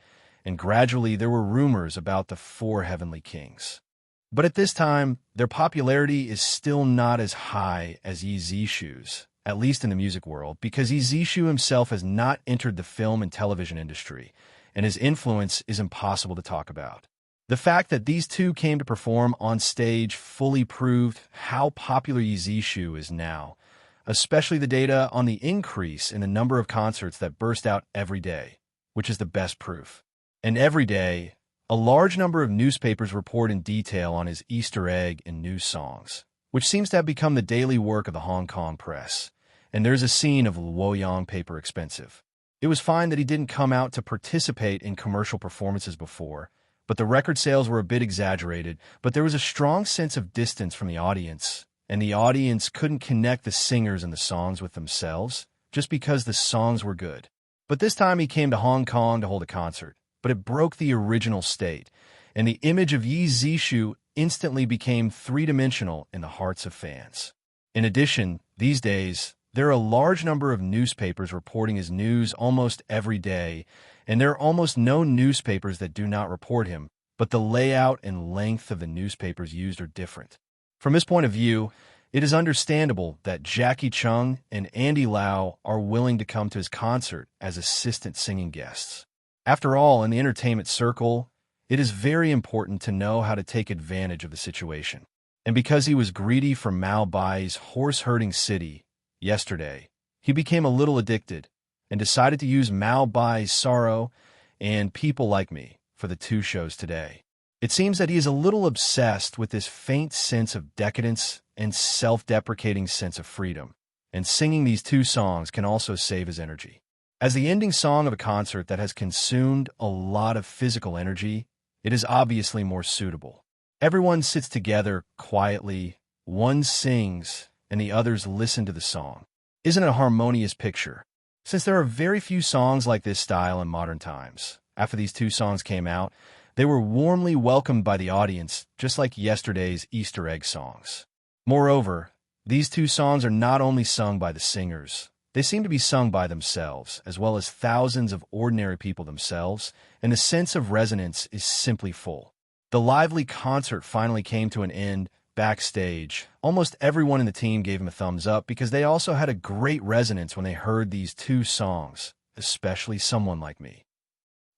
and gradually there were rumors about the four Heavenly Kings. But at this time, their popularity is still not as high as Yi Zishu's, at least in the music world, because Yi Zishu himself has not entered the film and television industry, and his influence is impossible to talk about. The fact that these two came to perform on stage fully proved how popular Yi Zishu is now, especially the data on the increase in the number of concerts that burst out every day, which is the best proof. And every day, a large number of newspapers report in detail on his Easter egg and news songs, which seems to have become the daily work of the Hong Kong press. And there's a scene of Luoyang paper expensive. It was fine that he didn't come out to participate in commercial performances before, but the record sales were a bit exaggerated, but there was a strong sense of distance from the audience, and the audience couldn't connect the singers and the songs with themselves, just because the songs were good. But this time he came to Hong Kong to hold a concert, but it broke the original state, and the image of Yi Zishu instantly became three-dimensional in the hearts of fans. In addition, these days, there are a large number of newspapers reporting his news almost every day, and there are almost no newspapers that do not report him, but the layout and length of the newspapers used are different. From this point of view, it is understandable that Jackie Chung and Andy Lau are willing to come to his concert as assistant singing guests. After all, in the entertainment circle, it is very important to know how to take advantage of the situation. And because he was greedy for Mao Bai's horse-herding city, yesterday, he became a little addicted and decided to use Mao Bai's Sorrow and People Like Me for the two shows today. It seems that he is a little obsessed with this faint sense of decadence and self-deprecating sense of freedom, and singing these two songs can also save his energy. As the ending song of a concert that has consumed a lot of physical energy, it is obviously more suitable. Everyone sits together quietly, one sings, and the others listen to the song. Isn't it a harmonious picture? Since there are very few songs like this style in modern times, after these two songs came out, they were warmly welcomed by the audience, just like yesterday's Easter egg songs. Moreover, these two songs are not only sung by the singers, they seem to be sung by themselves, as well as thousands of ordinary people themselves, and the sense of resonance is simply full. The lively concert finally came to an end. Backstage, almost everyone in the team gave him a thumbs up because they also had a great resonance when they heard these two songs, especially Someone Like Me.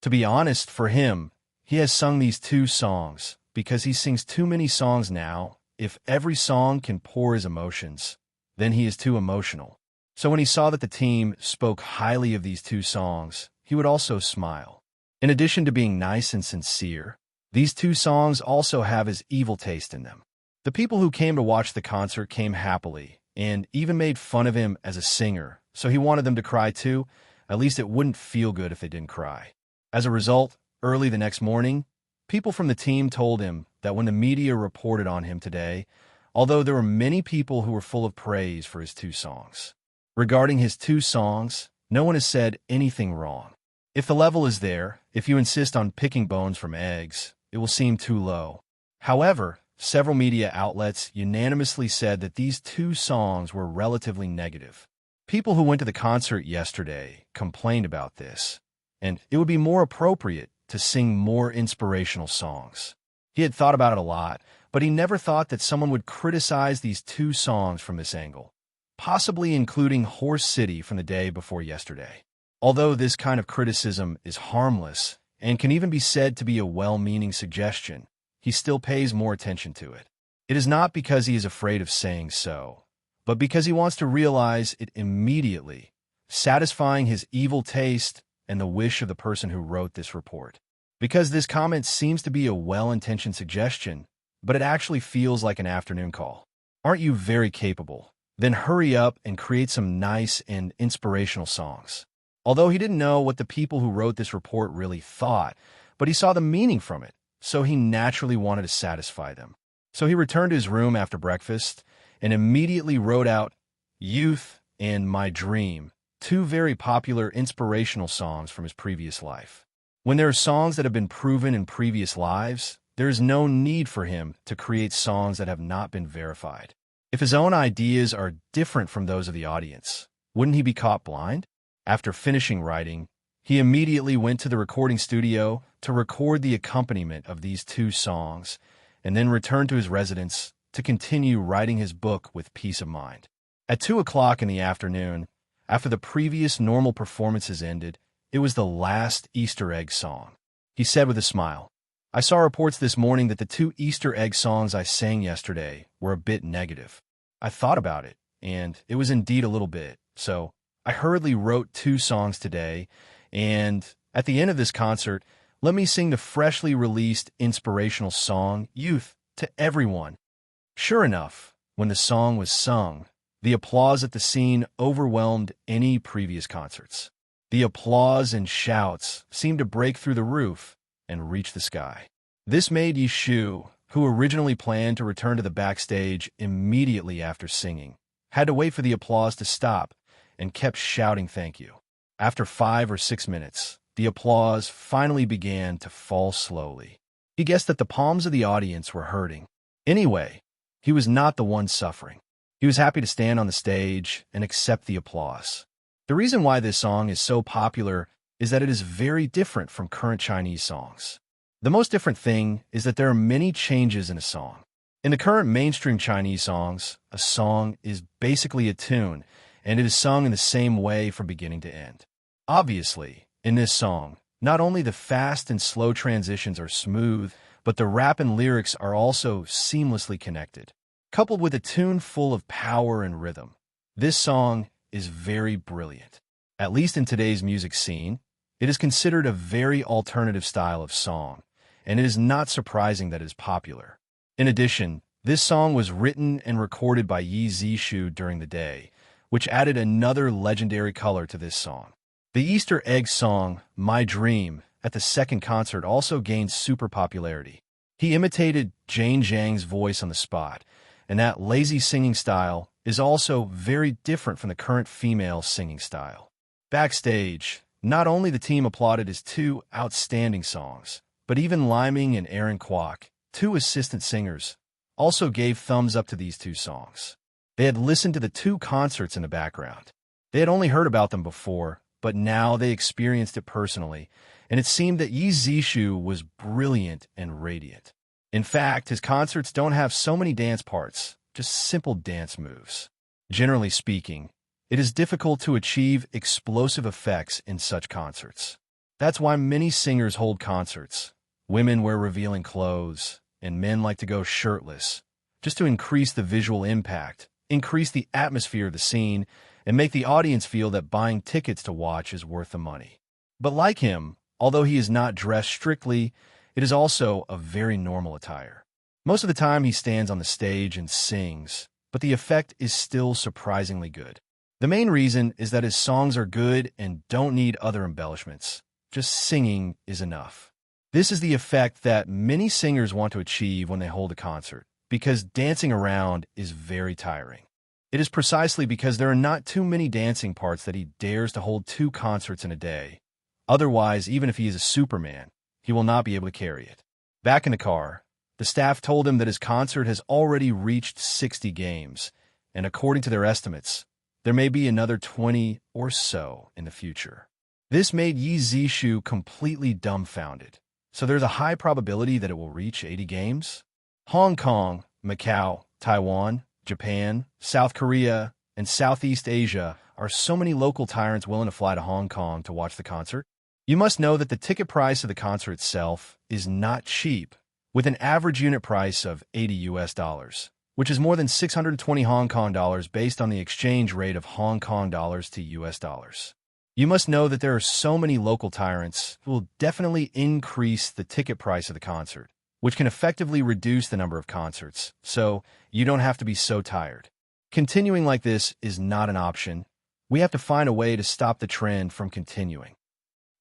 To be honest, for him, he has sung these two songs because he sings too many songs now. If every song can pour his emotions, then he is too emotional. So when he saw that the team spoke highly of these two songs, he would also smile. In addition to being nice and sincere, these two songs also have his evil taste in them. The people who came to watch the concert came happily and even made fun of him as a singer, so he wanted them to cry too. At least it wouldn't feel good if they didn't cry. As a result, early the next morning, people from the team told him that when the media reported on him today, although there were many people who were full of praise for his two songs. Regarding his two songs, no one has said anything wrong. If the level is there, if you insist on picking bones from eggs, it will seem too low. However, several media outlets unanimously said that these two songs were relatively negative. People who went to the concert yesterday complained about this, and it would be more appropriate to sing more inspirational songs. He had thought about it a lot, but he never thought that someone would criticize these two songs from this angle, possibly including Horse City from the day before yesterday. Although this kind of criticism is harmless and can even be said to be a well-meaning suggestion, he still pays more attention to it. It is not because he is afraid of saying so, but because he wants to realize it immediately, satisfying his evil taste and the wish of the person who wrote this report. Because this comment seems to be a well-intentioned suggestion, but it actually feels like an afternoon call. Aren't you very capable? Then hurry up and create some nice and inspirational songs. Although he didn't know what the people who wrote this report really thought, but he saw the meaning from it, so he naturally wanted to satisfy them. So he returned to his room after breakfast and immediately wrote out Youth and My Dream, two very popular inspirational songs from his previous life. When there are songs that have been proven in previous lives, there is no need for him to create songs that have not been verified. If his own ideas are different from those of the audience, wouldn't he be caught blind? After finishing writing, he immediately went to the recording studio to record the accompaniment of these two songs, and then returned to his residence to continue writing his book with peace of mind. At 2 o'clock in the afternoon, after the previous normal performances ended, it was the last Easter egg song. He said with a smile, I saw reports this morning that the two Easter egg songs I sang yesterday were a bit negative. I thought about it, and it was indeed a little bit, so I hurriedly wrote two songs today, and at the end of this concert, let me sing the freshly released inspirational song, Youth, to everyone. Sure enough, when the song was sung, the applause at the scene overwhelmed any previous concerts. The applause and shouts seemed to break through the roof and reach the sky. This made Yishu, who originally planned to return to the backstage immediately after singing, had to wait for the applause to stop and kept shouting thank you. After 5 or 6 minutes, the applause finally began to fall slowly. He guessed that the palms of the audience were hurting. Anyway, he was not the one suffering. He was happy to stand on the stage and accept the applause. The reason why this song is so popular is that it is very different from current Chinese songs. The most different thing is that there are many changes in a song. In the current mainstream Chinese songs, a song is basically a tune, and it is sung in the same way from beginning to end. Obviously, in this song, not only the fast and slow transitions are smooth, but the rap and lyrics are also seamlessly connected. Coupled with a tune full of power and rhythm, This song is very brilliant. At least in today's music scene, it is considered a very alternative style of song, and it is not surprising that it is popular. In addition, this song was written and recorded by Yi Zishu during the day, which added another legendary color to this song. The Easter egg song, My Dream, at the second concert also gained super popularity. He imitated Jane Zhang's voice on the spot, and that lazy singing style is also very different from the current female singing style. Backstage, not only the team applauded his two outstanding songs, but even Liming and Aaron Kwok, two assistant singers, also gave thumbs up to these two songs. They had listened to the two concerts in the background. They had only heard about them before, but now they experienced it personally, and it seemed that Yi Zishu was brilliant and radiant. In fact, his concerts don't have so many dance parts, just simple dance moves. Generally speaking, it is difficult to achieve explosive effects in such concerts. That's why many singers hold concerts. Women wear revealing clothes, and men like to go shirtless, just to increase the visual impact, increase the atmosphere of the scene, and make the audience feel that buying tickets to watch is worth the money. But like him, although he is not dressed strictly, it is also a very normal attire. Most of the time he stands on the stage and sings, but the effect is still surprisingly good. The main reason is that his songs are good and don't need other embellishments. Just singing is enough. This is the effect that many singers want to achieve when they hold a concert, because dancing around is very tiring. It is precisely because there are not too many dancing parts that he dares to hold two concerts in a day. Otherwise, even if he is a Superman, he will not be able to carry it. Back in the car, the staff told him that his concert has already reached 60 games, and according to their estimates, there may be another 20 or so in the future. This made Yi Zishu completely dumbfounded. So there's a high probability that it will reach 80 games? Hong Kong, Macau, Taiwan, Japan, South Korea, and Southeast Asia are so many local tyrants willing to fly to Hong Kong to watch the concert. You must know that the ticket price of the concert itself is not cheap, with an average unit price of $80, which is more than 620 Hong Kong dollars based on the exchange rate of Hong Kong dollars to US dollars. You must know that there are so many local tyrants who will definitely increase the ticket price of the concert, which can effectively reduce the number of concerts, so you don't have to be so tired. Continuing like this is not an option. We have to find a way to stop the trend from continuing.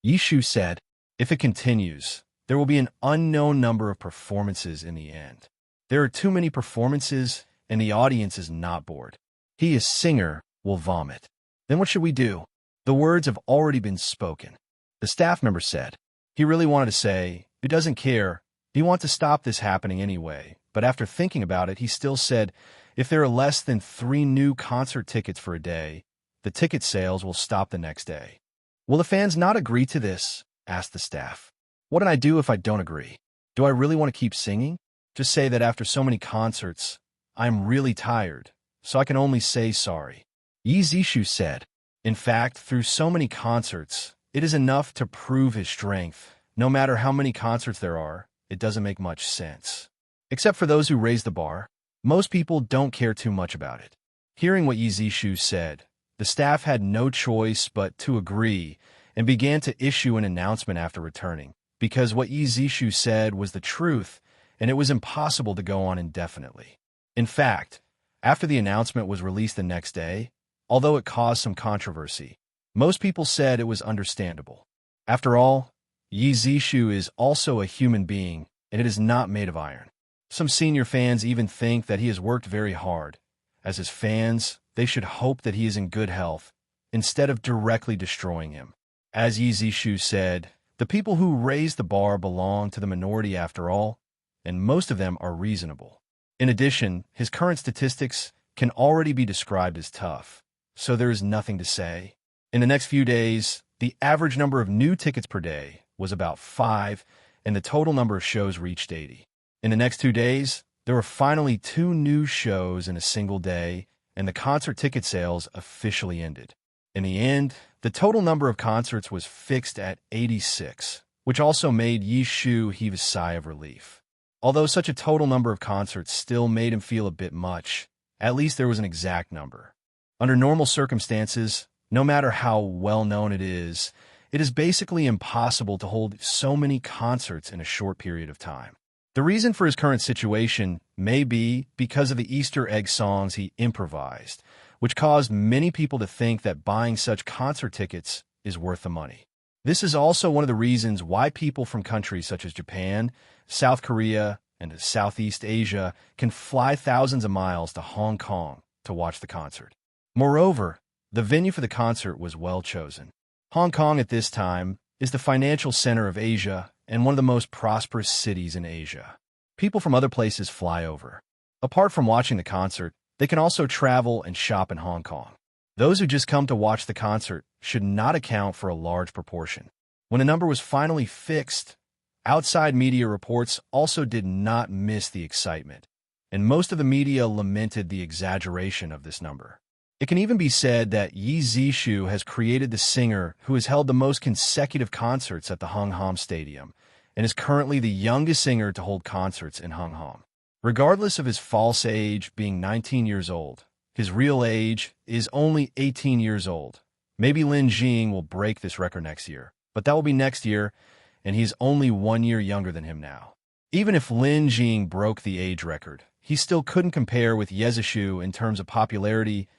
Yishu said, if it continues, there will be an unknown number of performances in the end. There are too many performances, and the audience is not bored. He, as singer, will vomit. Then what should we do? The words have already been spoken. The staff member said. He really wanted to say, he doesn't care. He wants to stop this happening anyway, but after thinking about it, he still said, if there are less than 3 new concert tickets for a day, the ticket sales will stop the next day. Will the fans not agree to this? Asked the staff. What can I do if I don't agree? Do I really want to keep singing? Just say that after so many concerts, I'm really tired, so I can only say sorry. Yi Zishu said. In fact, through so many concerts, it is enough to prove his strength. No matter how many concerts there are, it doesn't make much sense. Except for those who raise the bar, most people don't care too much about it. Hearing what Yi Zishu said, the staff had no choice but to agree and began to issue an announcement after returning, because what Yi Zishu said was the truth, and it was impossible to go on indefinitely. In fact, after the announcement was released the next day, although it caused some controversy, most people said it was understandable. After all, Yi Zishu is also a human being, and it is not made of iron. Some senior fans even think that he has worked very hard. As his fans, they should hope that he is in good health, instead of directly destroying him. As Yi Zishu said, the people who raise the bar belong to the minority after all, and most of them are reasonable. In addition, his current statistics can already be described as tough, so there is nothing to say. In the next few days, the average number of new tickets per day was about 5, and the total number of shows reached 80. In the next 2 days, there were finally 2 new shows in a single day, and the concert ticket sales officially ended. In the end, the total number of concerts was fixed at 86, which also made Yi Zishu heave a sigh of relief. Although such a total number of concerts still made him feel a bit much, at least there was an exact number. Under normal circumstances, no matter how well known it is basically impossible to hold so many concerts in a short period of time. The reason for his current situation may be because of the Easter egg songs he improvised, which caused many people to think that buying such concert tickets is worth the money. This is also one of the reasons why people from countries such as Japan, South Korea, and Southeast Asia can fly thousands of miles to Hong Kong to watch the concert. Moreover, the venue for the concert was well chosen. Hong Kong at this time is the financial center of Asia and one of the most prosperous cities in Asia. People from other places fly over. Apart from watching the concert, they can also travel and shop in Hong Kong. Those who just come to watch the concert should not account for a large proportion. When a number was finally fixed, outside media reports also did not miss the excitement, and most of the media lamented the exaggeration of this number. It can even be said that Yi Zishu has created the singer who has held the most consecutive concerts at the Hong Kong Stadium and is currently the youngest singer to hold concerts in Hong Kong. Regardless of his false age being 19 years old, his real age is only 18 years old. Maybe Lin Jing will break this record next year, but that will be next year, and he's only 1 year younger than him now. Even if Lin Jing broke the age record, he still couldn't compare with Ye Zishu in terms of popularity.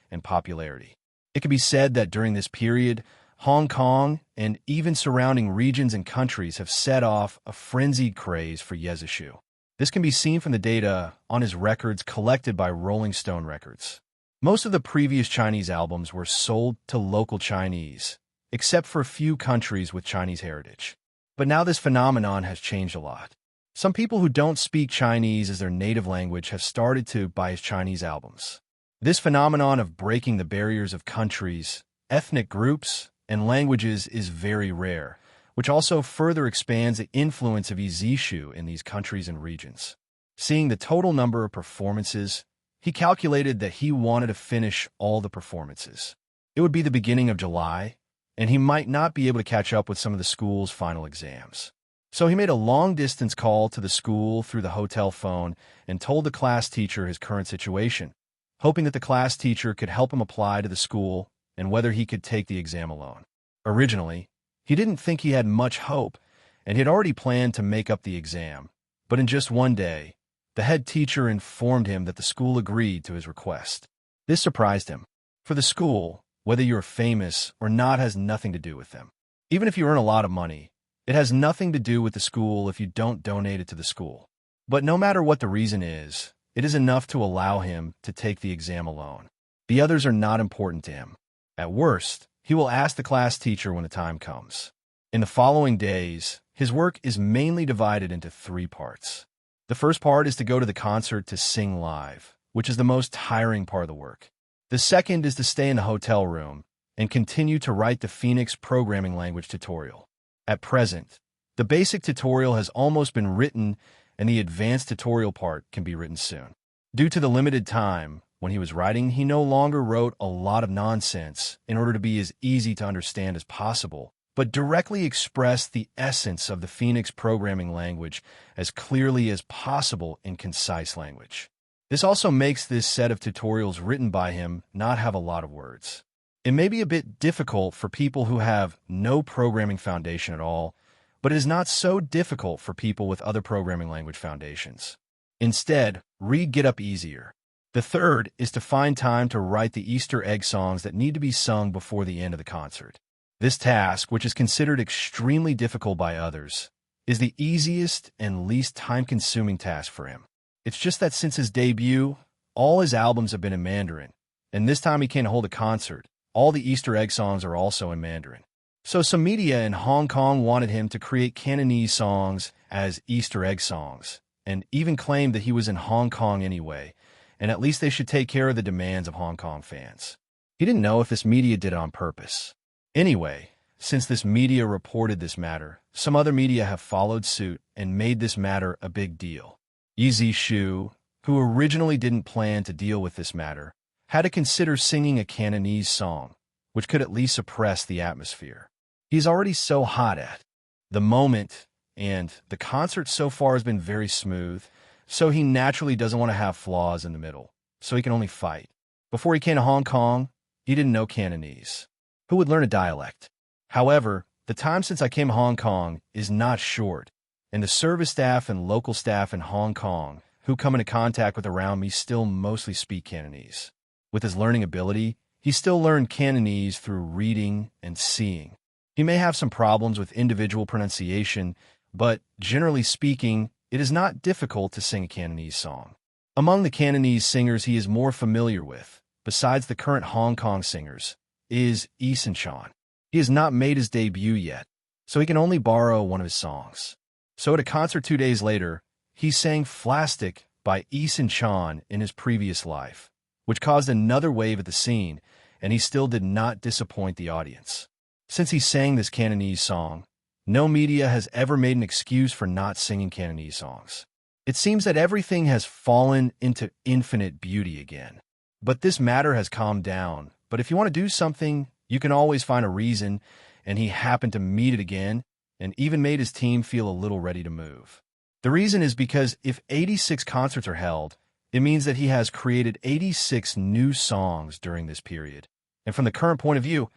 It can be said that during this period, Hong Kong and even surrounding regions and countries have set off a frenzied craze for Ye Zishu. This can be seen from the data on his records collected by Rolling Stone Records. Most of the previous Chinese albums were sold to local Chinese, except for a few countries with Chinese heritage. But now this phenomenon has changed a lot. Some people who don't speak Chinese as their native language have started to buy his Chinese albums. This phenomenon of breaking the barriers of countries, ethnic groups, and languages is very rare, which also further expands the influence of Yi Zishu in these countries and regions. Seeing the total number of performances, he calculated that he wanted to finish all the performances. It would be the beginning of July, and he might not be able to catch up with some of the school's final exams. So he made a long-distance call to the school through the hotel phone and told the class teacher his current situation, hoping that the class teacher could help him apply to the school and whether he could take the exam alone. Originally, he didn't think he had much hope, and he had already planned to make up the exam. But in just one day, the head teacher informed him that the school agreed to his request. This surprised him. For the school, whether you're famous or not has nothing to do with them. Even if you earn a lot of money, it has nothing to do with the school if you don't donate it to the school. But no matter what the reason is, it is enough to allow him to take the exam alone. The others are not important to him. At worst, he will ask the class teacher when the time comes. In the following days, his work is mainly divided into 3 parts. The first part is to go to the concert to sing live, which is the most tiring part of the work. The second is to stay in the hotel room and continue to write the Phoenix programming language tutorial. At present, the basic tutorial has almost been written and the advanced tutorial part can be written soon. Due to the limited time, when he was writing, he no longer wrote a lot of nonsense in order to be as easy to understand as possible, but directly expressed the essence of the Phoenix programming language as clearly as possible in concise language. This also makes this set of tutorials written by him not have a lot of words. It may be a bit difficult for people who have no programming foundation at all, but it is not so difficult for people with other programming language foundations. Instead, read Get Up easier. The third is to find time to write the Easter egg songs that need to be sung before the end of the concert. This task, which is considered extremely difficult by others, is the easiest and least time-consuming task for him. It's just that since his debut, all his albums have been in Mandarin, and this time he can't hold a concert. All the Easter egg songs are also in Mandarin. So some media in Hong Kong wanted him to create Cantonese songs as Easter egg songs, and even claimed that he was in Hong Kong anyway, and at least they should take care of the demands of Hong Kong fans. He didn't know if this media did it on purpose. Anyway, since this media reported this matter, some other media have followed suit and made this matter a big deal. Yi Zishu, who originally didn't plan to deal with this matter, had to consider singing a Cantonese song, which could at least suppress the atmosphere. He's already so hot at the moment, and the concert so far has been very smooth, so he naturally doesn't want to have flaws in the middle, so he can only fight. Before he came to Hong Kong, he didn't know Cantonese. Who would learn a dialect? However, the time since I came to Hong Kong is not short, and the service staff and local staff in Hong Kong who come into contact with around me still mostly speak Cantonese. With his learning ability, he still learned Cantonese through reading and seeing. He may have some problems with individual pronunciation, but generally speaking, it is not difficult to sing a Cantonese song. Among the Cantonese singers he is more familiar with, besides the current Hong Kong singers, is Tsinghua. He has not made his debut yet, so he can only borrow one of his songs. So at a concert 2 days later, he sang Plastic by Tsinghua in his previous life, which caused another wave at the scene, and he still did not disappoint the audience. Since he sang this Cantonese song, no media has ever made an excuse for not singing Cantonese songs. It seems that everything has fallen into infinite beauty again. But this matter has calmed down. But if you want to do something, you can always find a reason, and he happened to meet it again and even made his team feel a little ready to move. The reason is because if 86 concerts are held, it means that he has created 86 new songs during this period. And from the current point of view,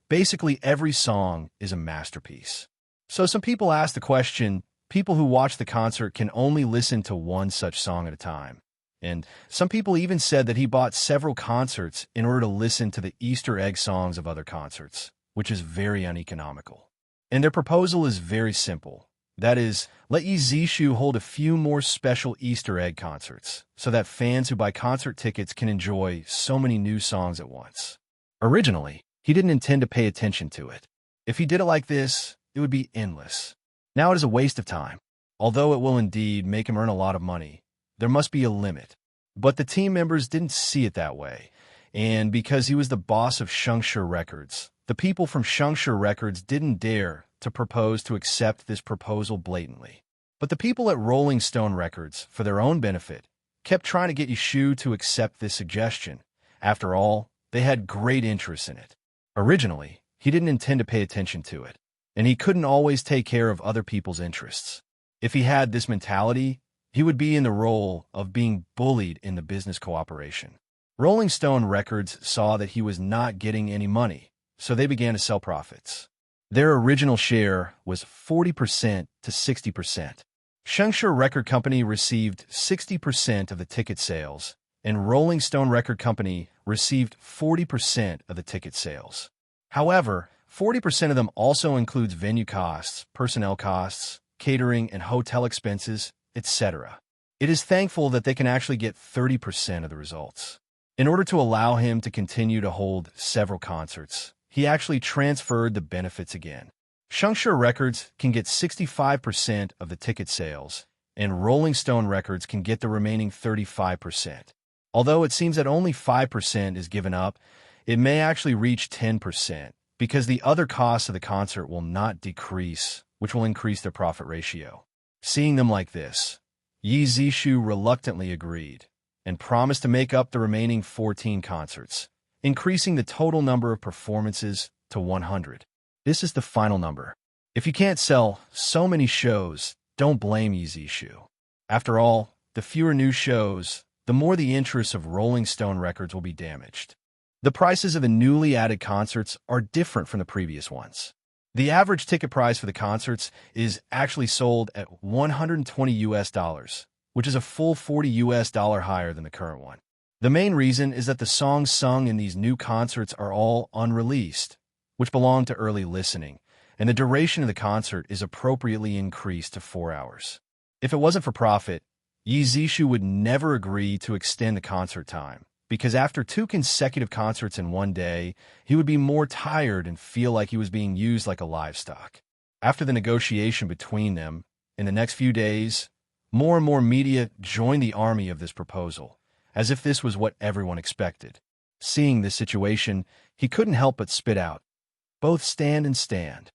basically every song is a masterpiece. So some people ask the question, people who watch the concert can only listen to one such song at a time. And some people even said that he bought several concerts in order to listen to the Easter egg songs of other concerts, which is very uneconomical. And their proposal is very simple. That is, let Zishu hold a few more special Easter egg concerts so that fans who buy concert tickets can enjoy so many new songs at once. Originally, he didn't intend to pay attention to it. If he did it like this, it would be endless. Now it is a waste of time. Although it will indeed make him earn a lot of money, there must be a limit. But the team members didn't see it that way. And because he was the boss of Shengshi Records, the people from Shengshi Records didn't dare to propose to accept this proposal blatantly. But the people at Rolling Stone Records, for their own benefit, kept trying to get Yishu to accept this suggestion. After all, they had great interest in it. Originally, he didn't intend to pay attention to it, and he couldn't always take care of other people's interests. If he had this mentality, he would be in the role of being bullied in the business cooperation. Rolling Stone Records saw that he was not getting any money, so they began to sell profits. Their original share was 40% to 60%. Shengshi Record Company received 60% of the ticket sales, and Rolling Stone Record Company received 40% of the ticket sales. However, 40% of them also includes venue costs, personnel costs, catering and hotel expenses, etc. It is thankful that they can actually get 30% of the results. In order to allow him to continue to hold several concerts, he actually transferred the benefits again. Shengshi Records can get 65% of the ticket sales, and Rolling Stone Records can get the remaining 35%. Although it seems that only 5% is given up, it may actually reach 10%, because the other costs of the concert will not decrease, which will increase their profit ratio. Seeing them like this, Zishu reluctantly agreed and promised to make up the remaining 14 concerts, increasing the total number of performances to 100. This is the final number. If you can't sell so many shows, don't blame Zishu. After all, the fewer new shows, the more the interests of Rolling Stone Records will be damaged. The prices of the newly added concerts are different from the previous ones. The average ticket price for the concerts is actually sold at $120, which is a full $40 higher than the current one. The main reason is that the songs sung in these new concerts are all unreleased, which belong to early listening, and the duration of the concert is appropriately increased to 4 hours. If it wasn't for profit, Zishu would never agree to extend the concert time, because after 2 consecutive concerts in one day, he would be more tired and feel like he was being used like a livestock. After the negotiation between them, in the next few days, more and more media joined the army of this proposal, as if this was what everyone expected. Seeing this situation, he couldn't help but spit out, "Both stand and stand."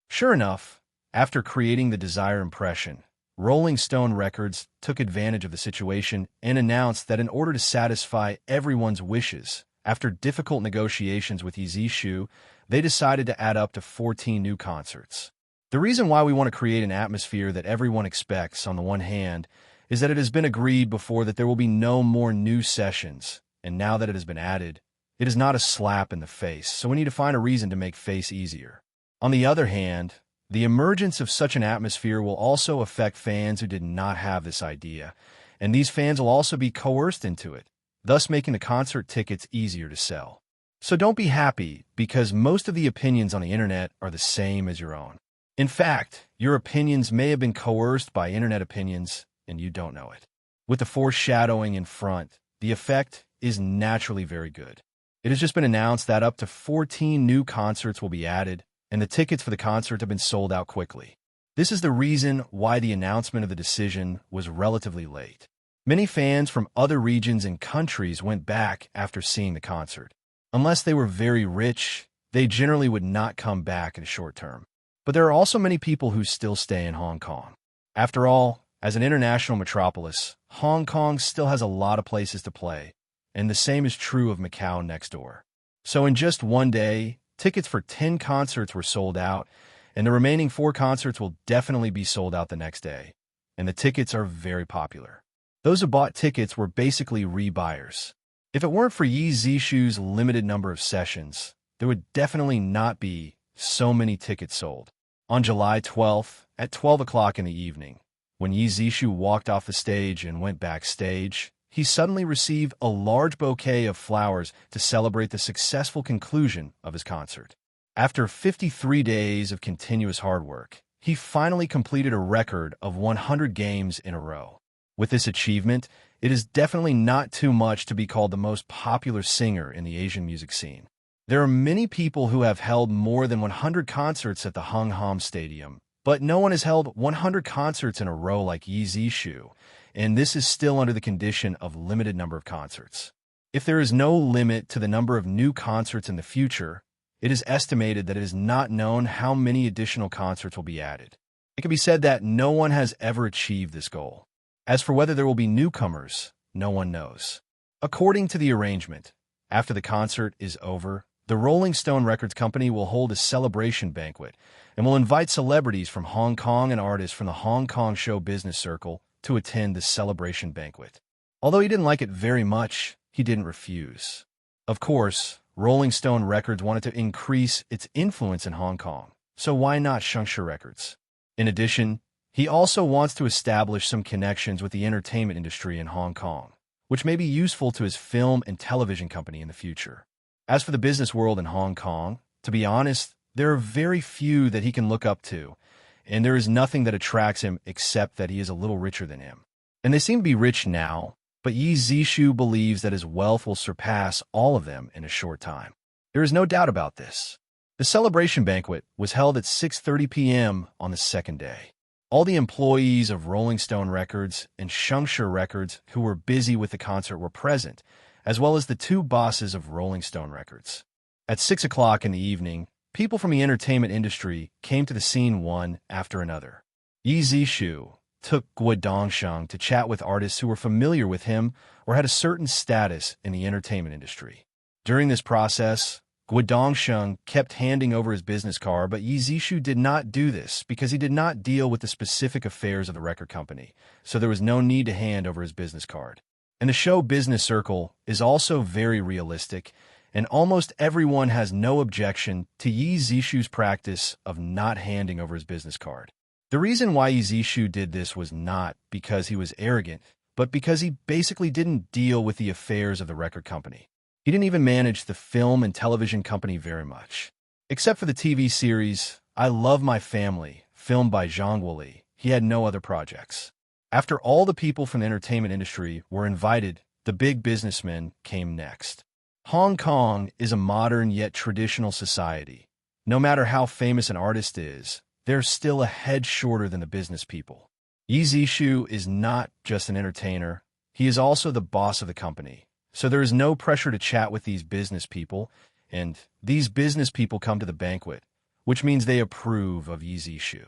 Sure enough, after creating the desired impression, Rolling Stone Records took advantage of the situation and announced that in order to satisfy everyone's wishes, after difficult negotiations with Zishu, they decided to add up to 14 new concerts. The reason why we want to create an atmosphere that everyone expects, on the one hand, is that it has been agreed before that there will be no more new sessions, and now that it has been added, It is not a slap in the face, so we need to find a reason to make face easier. On the other hand, the emergence of such an atmosphere will also affect fans who did not have this idea, and these fans will also be coerced into it, thus making the concert tickets easier to sell. So don't be happy, because most of the opinions on the internet are the same as your own. In fact, your opinions may have been coerced by internet opinions, and you don't know it. With the foreshadowing in front, the effect is naturally very good. It has just been announced that up to 14 new concerts will be added, and the tickets for the concert have been sold out quickly. This is the reason why the announcement of the decision was relatively late. Many fans from other regions and countries went back after seeing the concert. Unless they were very rich, they generally would not come back in the short term. But there are also many people who still stay in Hong Kong. After all, as an international metropolis, Hong Kong still has a lot of places to play, and the same is true of Macau next door. So in just one day, tickets for 10 concerts were sold out, and the remaining 4 concerts will definitely be sold out the next day, and the tickets are very popular. Those who bought tickets were basically rebuyers. If it weren't for Yi Zishu's limited number of sessions, there would definitely not be so many tickets sold. On July 12th, at 12 o'clock in the evening, when Yi Zishu walked off the stage and went backstage, he suddenly received a large bouquet of flowers to celebrate the successful conclusion of his concert. After 53 days of continuous hard work, he finally completed a record of 100 games in a row. With this achievement, it is definitely not too much to be called the most popular singer in the Asian music scene. There are many people who have held more than 100 concerts at the Hung Hom Stadium, but no one has held 100 concerts in a row like Yi Zishu, and this is still under the condition of limited number of concerts. If there is no limit to the number of new concerts in the future, it is estimated that it is not known how many additional concerts will be added. It can be said that no one has ever achieved this goal. As for whether there will be newcomers, no one knows. According to the arrangement, after the concert is over, the Rolling Stone Records company will hold a celebration banquet and will invite celebrities from Hong Kong and artists from the Hong Kong show business circle to attend the celebration banquet. Although he didn't like it very much, he didn't refuse. Of course, Rolling Stone Records wanted to increase its influence in Hong Kong, so why not Tsinghua Records? In addition, he also wants to establish some connections with the entertainment industry in Hong Kong, which may be useful to his film and television company in the future. As for the business world in Hong Kong, to be honest, there are very few that he can look up to, and there is nothing that attracts him except that he is a little richer than him. And they seem to be rich now, but Yi Zishu believes that his wealth will surpass all of them in a short time. There is no doubt about this. The celebration banquet was held at 6:30 p.m. on the second day. All the employees of Rolling Stone Records and Tsinghua Records who were busy with the concert were present, as well as the 2 bosses of Rolling Stone Records. At 6 o'clock in the evening, people from the entertainment industry came to the scene one after another. Yi Zishu took Guodongsheng to chat with artists who were familiar with him or had a certain status in the entertainment industry. During this process, Guodongsheng kept handing over his business card, but Yi Zishu did not do this because he did not deal with the specific affairs of the record company, so there was no need to hand over his business card. And the show business circle is also very realistic, and almost everyone has no objection to Yi Zishu's practice of not handing over his business card. The reason why Yi Zishu did this was not because he was arrogant, but because he basically didn't deal with the affairs of the record company. He didn't even manage the film and television company very much. Except for the TV series I Love My Family, filmed by Zhang Guoli, he had no other projects. After all the people from the entertainment industry were invited, the big businessmen came next. Hong Kong is a modern yet traditional society. No matter how famous an artist is, they're still a head shorter than the business people. Yi Zishu is not just an entertainer, he is also the boss of the company. So there is no pressure to chat with these business people, and these business people come to the banquet, which means they approve of Yi Zishu.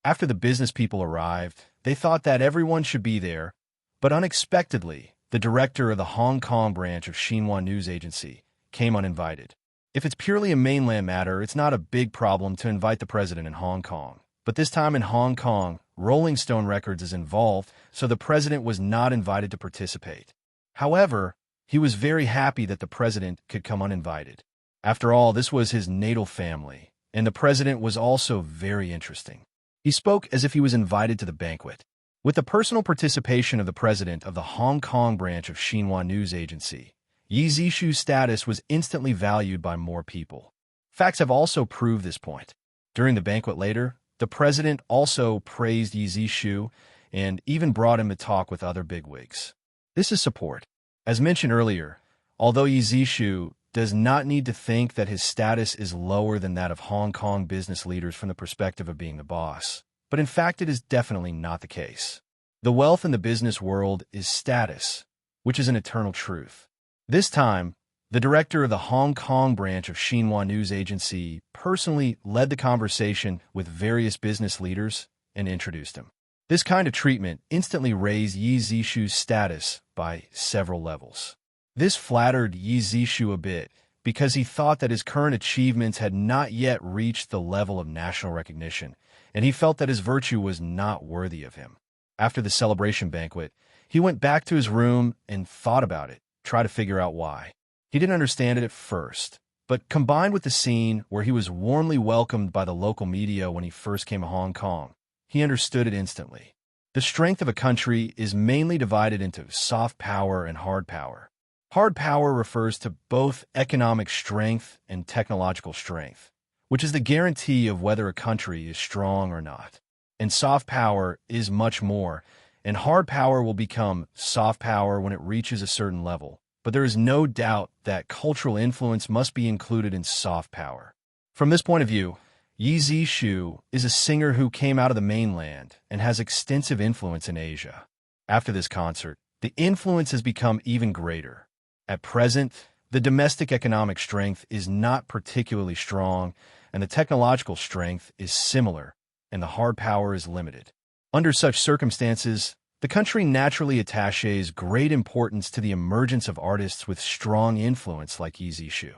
After the business people arrived, they thought that everyone should be there, but unexpectedly, the director of the Hong Kong branch of Xinhua News Agency came uninvited. If it's purely a mainland matter, it's not a big problem to invite the president in Hong Kong. But this time in Hong Kong, Rolling Stone Records is involved, so the president was not invited to participate. However, He was very happy that the president could come uninvited. After all, this was his natal family, and the president was also very interesting. He spoke as if he was invited to the banquet. With the personal participation of the president of the Hong Kong branch of Xinhua news agency, Yi Zishu's status was instantly valued by more people. Facts have also proved this point. During the banquet later, the president also praised Yi Zishu and even brought him to talk with other bigwigs. This is support. As mentioned earlier, although Yi Zishu does not need to think that his status is lower than that of Hong Kong business leaders from the perspective of being the boss, but in fact it is definitely not the case. The wealth in the business world is status, which is an eternal truth. This time, the director of the Hong Kong branch of Xinhua news agency personally led the conversation with various business leaders and introduced him. This kind of treatment instantly raised Yi Zishu's status by several levels. This flattered Yi Zishu a bit because he thought that his current achievements had not yet reached the level of national recognition, and he felt that his virtue was not worthy of him. After the celebration banquet, he went back to his room and thought about it, tried to figure out why. He didn't understand it at first, but combined with the scene where he was warmly welcomed by the local media when he first came to Hong Kong, he understood it instantly. The strength of a country is mainly divided into soft power and hard power. Hard power refers to both economic strength and technological strength, which is the guarantee of whether a country is strong or not. And soft power is much more, and hard power will become soft power when it reaches a certain level. But there is no doubt that cultural influence must be included in soft power. From this point of view, Yi Zishu is a singer who came out of the mainland and has extensive influence in Asia. After this concert, the influence has become even greater. At present, the domestic economic strength is not particularly strong, and the technological strength is similar, and the hard power is limited. Under such circumstances, the country naturally attaches great importance to the emergence of artists with strong influence like Yi Zishu.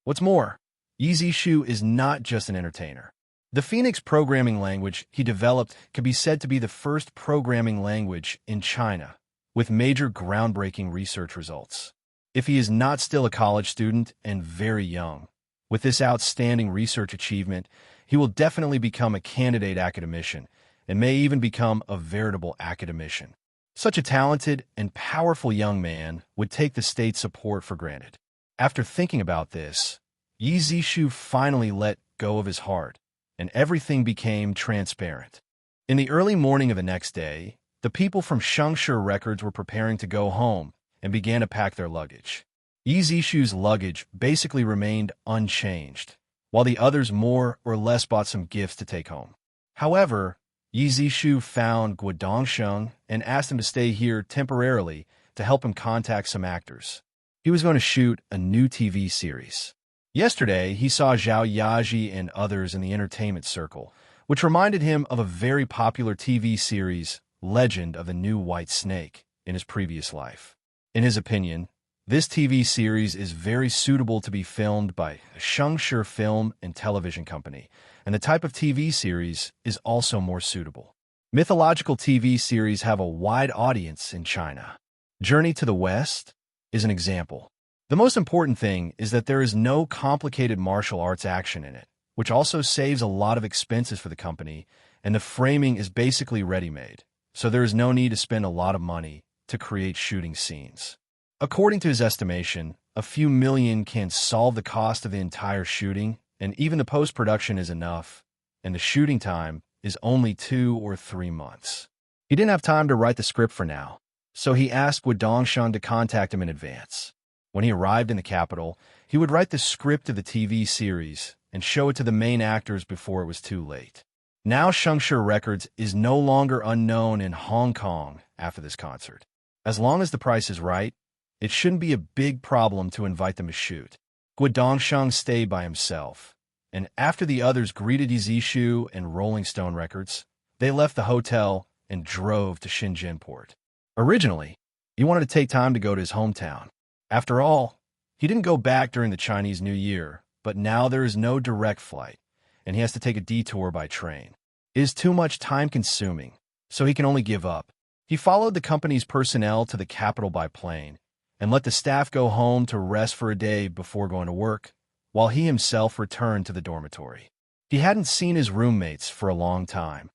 What's more, Yi Zishu is not just an entertainer. The Phoenix programming language he developed could be said to be the first programming language in China, with major groundbreaking research results. If he is not still a college student and very young, with this outstanding research achievement, he will definitely become a candidate academician and may even become a veritable academician. Such a talented and powerful young man would take the state's support for granted. After thinking about this, Yi Zishu finally let go of his heart, and everything became transparent. In the early morning of the next day, the people from Shengshi Records were preparing to go home and began to pack their luggage. Yi Zishu's luggage basically remained unchanged, while the others more or less bought some gifts to take home. However, Yi Zishu found Guodongsheng and asked him to stay here temporarily to help him contact some actors. He was going to shoot a new TV series. Yesterday, he saw Zhao Yaji and others in the entertainment circle, which reminded him of a very popular TV series, Legend of the New White Snake, in his previous life. In his opinion, this TV series is very suitable to be filmed by a Shengshi film and television company, and the type of TV series is also more suitable. Mythological TV series have a wide audience in China. Journey to the West is an example. The most important thing is that there is no complicated martial arts action in it, which also saves a lot of expenses for the company, and the framing is basically ready-made, so there is no need to spend a lot of money to create shooting scenes. According to his estimation, a few million can solve the cost of the entire shooting, and even the post-production is enough, and the shooting time is only 2 or 3 months. He didn't have time to write the script for now, so he asked Guodongsheng to contact him in advance. When he arrived in the capital, he would write the script of the TV series and show it to the main actors before it was too late. Now Shengshi Records is no longer unknown in Hong Kong after this concert. As long as the price is right, it shouldn't be a big problem to invite them to shoot. Guodongsheng stayed by himself, and after the others greeted Yi Zishu and Rolling Stone Records, they left the hotel and drove to Shenzhen port. Originally, he wanted to take time to go to his hometown. After all, he didn't go back during the Chinese New Year, but now there is no direct flight, and he has to take a detour by train. It is too much time-consuming, so he can only give up. He followed the company's personnel to the capital by plane, and let the staff go home to rest for a day before going to work, while he himself returned to the dormitory. He hadn't seen his roommates for a long time,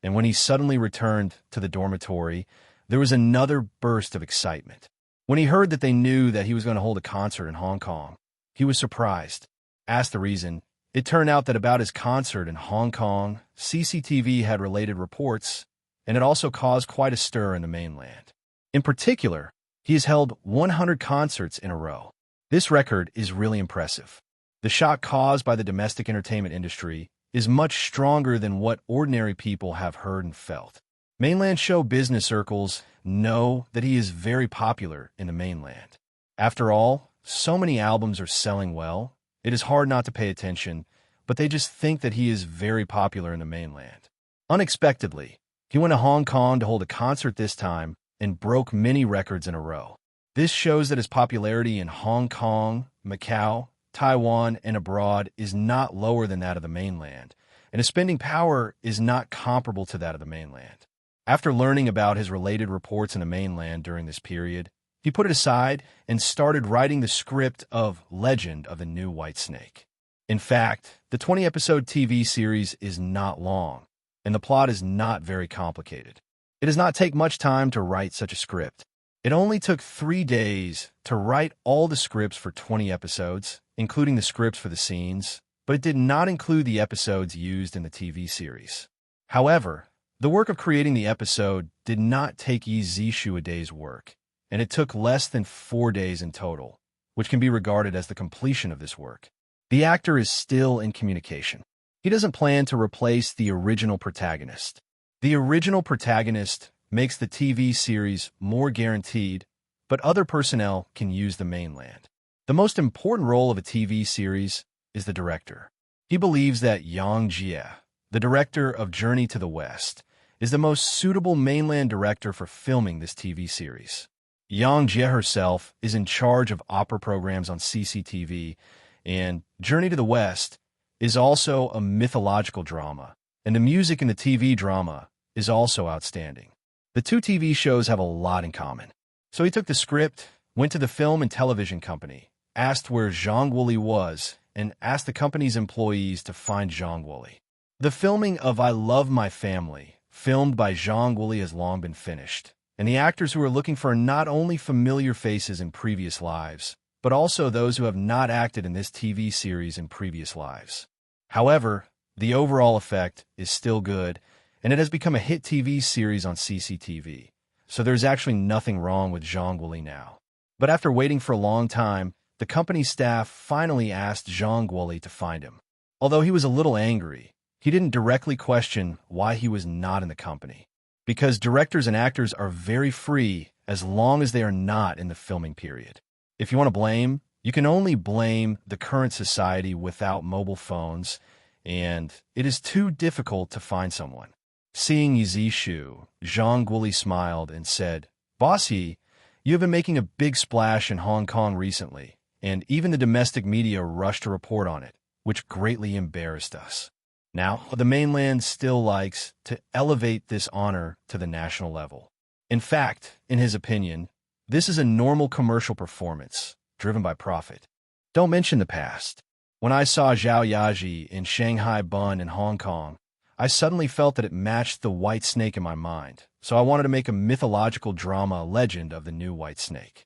and when he suddenly returned to the dormitory, there was another burst of excitement. When he heard that they knew that he was going to hold a concert in Hong Kong, he was surprised. Asked the reason, it turned out that about his concert in Hong Kong, CCTV had related reports, and it also caused quite a stir in the mainland. In particular, he has held 100 concerts in a row. This record is really impressive. The shock caused by the domestic entertainment industry is much stronger than what ordinary people have heard and felt. Mainland show business circles know that he is very popular in the mainland. After all, so many albums are selling well, it is hard not to pay attention, but they just think that he is very popular in the mainland. Unexpectedly, he went to Hong Kong to hold a concert this time and broke many records in a row. This shows that his popularity in Hong Kong, Macau, Taiwan, and abroad is not lower than that of the mainland, and his spending power is not comparable to that of the mainland. After learning about his related reports in the mainland during this period, he put it aside and started writing the script of Legend of the New White Snake. In fact, the 20-episode TV series is not long, and the plot is not very complicated. It does not take much time to write such a script. It only took 3 days to write all the scripts for 20 episodes, including the scripts for the scenes, but it did not include the episodes used in the TV series. However, the work of creating the episode did not take Yi Zishu a day's work, and it took less than 4 days in total, which can be regarded as the completion of this work. The actor is still in communication. He doesn't plan to replace the original protagonist. The original protagonist makes the TV series more guaranteed, but other personnel can use the mainland. The most important role of a TV series is the director. He believes that Yang Jie, the director of Journey to the West, is the most suitable mainland director for filming this TV series. Yang Jie herself is in charge of opera programs on CCTV, and Journey to the West is also a mythological drama, and the music in the TV drama is also outstanding. The two TV shows have a lot in common. So he took the script, went to the film and television company, asked where Zhang Wuli was, and asked the company's employees to find Zhang Wuli. The filming of I Love My Family, filmed by Zhang Wuli, has long been finished, and the actors who are looking for not only familiar faces in previous lives, but also those who have not acted in this TV series in previous lives. However, the overall effect is still good, and it has become a hit TV series on CCTV, so there's actually nothing wrong with Zhang Wuli now. But after waiting for a long time, the company staff finally asked Zhang Wuli to find him. Although he was a little angry, he didn't directly question why he was not in the company, because directors and actors are very free as long as they are not in the filming period. If you want to blame, you can only blame the current society without mobile phones, and it is too difficult to find someone. Seeing Yi Zishu, Zhang Wuli smiled and said, "Bossy, you have been making a big splash in Hong Kong recently, and even the domestic media rushed to report on it, which greatly embarrassed us. Now, the mainland still likes to elevate this honor to the national level. In fact, in his opinion, this is a normal commercial performance, driven by profit. Don't mention the past. When I saw Zhao Yaji in Shanghai Bun in Hong Kong, I suddenly felt that it matched the white snake in my mind, so I wanted to make a mythological drama Legend of the New White Snake."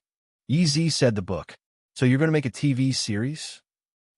Yi Zi said the book, "So you're going to make a TV series?"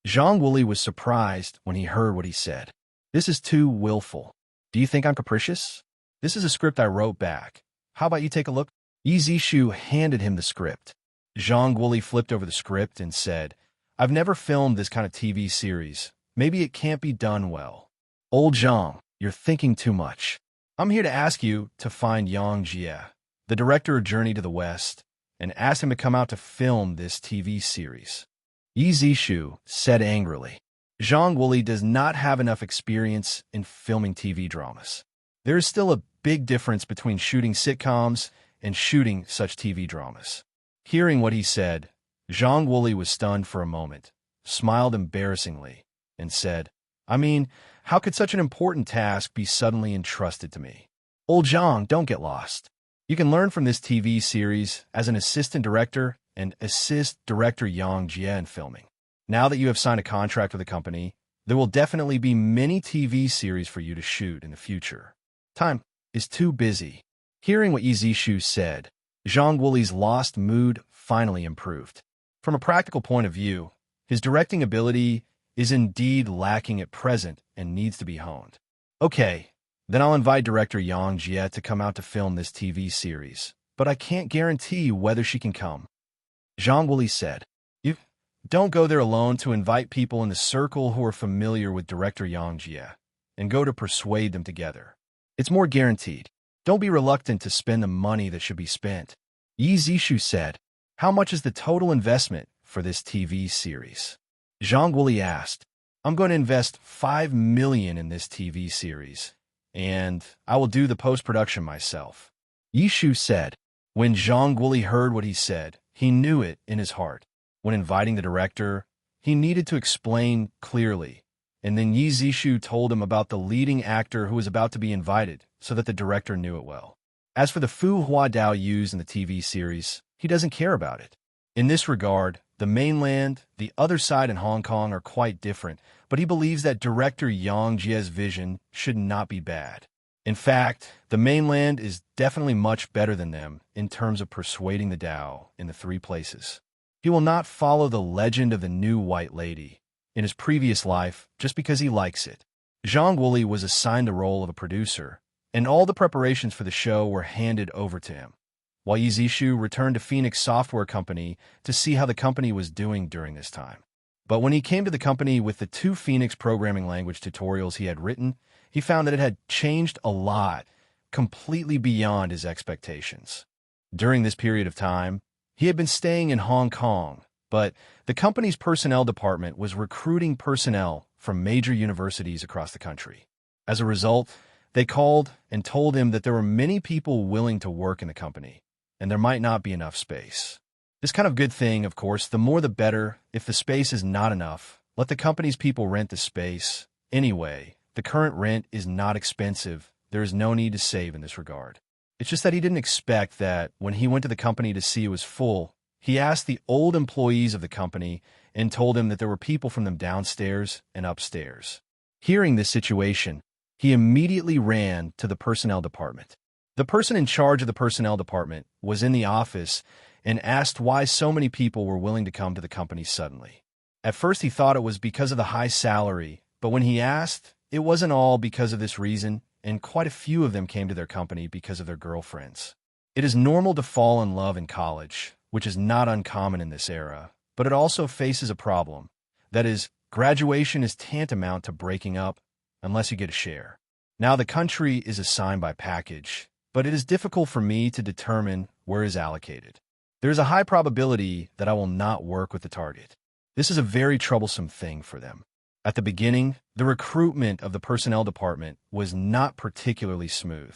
Zhang Wuli was surprised when he heard what he said. "This is too willful. Do you think I'm capricious? This is a script I wrote back. How about you take a look?" Yi Zishu handed him the script. Zhang Wuli flipped over the script and said, "I've never filmed this kind of TV series. Maybe it can't be done well." "Old Zhang, you're thinking too much. I'm here to ask you to find Yang Jie, the director of Journey to the West, and ask him to come out to film this TV series." Yi Zishu said angrily, "Zhang Wuli does not have enough experience in filming TV dramas. There is still a big difference between shooting sitcoms and shooting such TV dramas." Hearing what he said, Zhang Wuli was stunned for a moment, smiled embarrassingly, and said, "I mean, how could such an important task be suddenly entrusted to me? Old Zhang, don't get lost. You can learn from this TV series as an assistant director and assist director Yang Jie in filming. Now that you have signed a contract with the company, there will definitely be many TV series for you to shoot in the future. Time is too busy. Hearing what Yi Zishu said, Zhang Wuli's lost mood finally improved. From a practical point of view, his directing ability is indeed lacking at present and needs to be honed. Okay, then I'll invite director Yang Jie to come out to film this TV series, but I can't guarantee whether she can come. Zhang Wuli said, "You don't go there alone to invite people in the circle who are familiar with director Yang Jie, and go to persuade them together. It's more guaranteed. Don't be reluctant to spend the money that should be spent." Yi Zishu said, "How much is the total investment for this TV series?" Zhang Wuli asked, "I'm going to invest 5 million in this TV series, and I will do the post-production myself." Yi Shu said. When Zhang Wuli heard what he said, he knew it in his heart. When inviting the director, he needed to explain clearly, and then Yi Zishu told him about the leading actor who was about to be invited so that the director knew it well. As for the Fu Hua Dao used in the TV series, he doesn't care about it. In this regard, the mainland, the other side, and Hong Kong are quite different, but he believes that director Yang Jie's vision should not be bad. In fact, the mainland is definitely much better than them in terms of persuading the Dao in the 3 places. He will not follow the legend of the new white lady in his previous life just because he likes it. Zhang Wuli was assigned the role of a producer, and all the preparations for the show were handed over to him, while Yi Zishu returned to Phoenix Software Company to see how the company was doing during this time. But when he came to the company with the 2 Phoenix programming language tutorials he had written, he found that it had changed a lot, completely beyond his expectations. During this period of time, he had been staying in Hong Kong, but the company's personnel department was recruiting personnel from major universities across the country. As a result, they called and told him that there were many people willing to work in the company, and there might not be enough space. This kind of good thing, of course, the more the better. If the space is not enough, let the company's people rent the space. Anyway, the current rent is not expensive. There is no need to save in this regard. It's just that he didn't expect that when he went to the company to see it was full, he asked the old employees of the company and told them that there were people from them downstairs and upstairs. Hearing this situation, he immediately ran to the personnel department. The person in charge of the personnel department was in the office and asked why so many people were willing to come to the company suddenly. At first he thought it was because of the high salary, but when he asked, it wasn't all because of this reason, and quite a few of them came to their company because of their girlfriends. It is normal to fall in love in college, which is not uncommon in this era, but it also faces a problem. That is, graduation is tantamount to breaking up unless you get a share. Now the country is assigned by package, but it is difficult for me to determine where is allocated. There is a high probability that I will not work with the target. This is a very troublesome thing for them. At the beginning, the recruitment of the personnel department was not particularly smooth.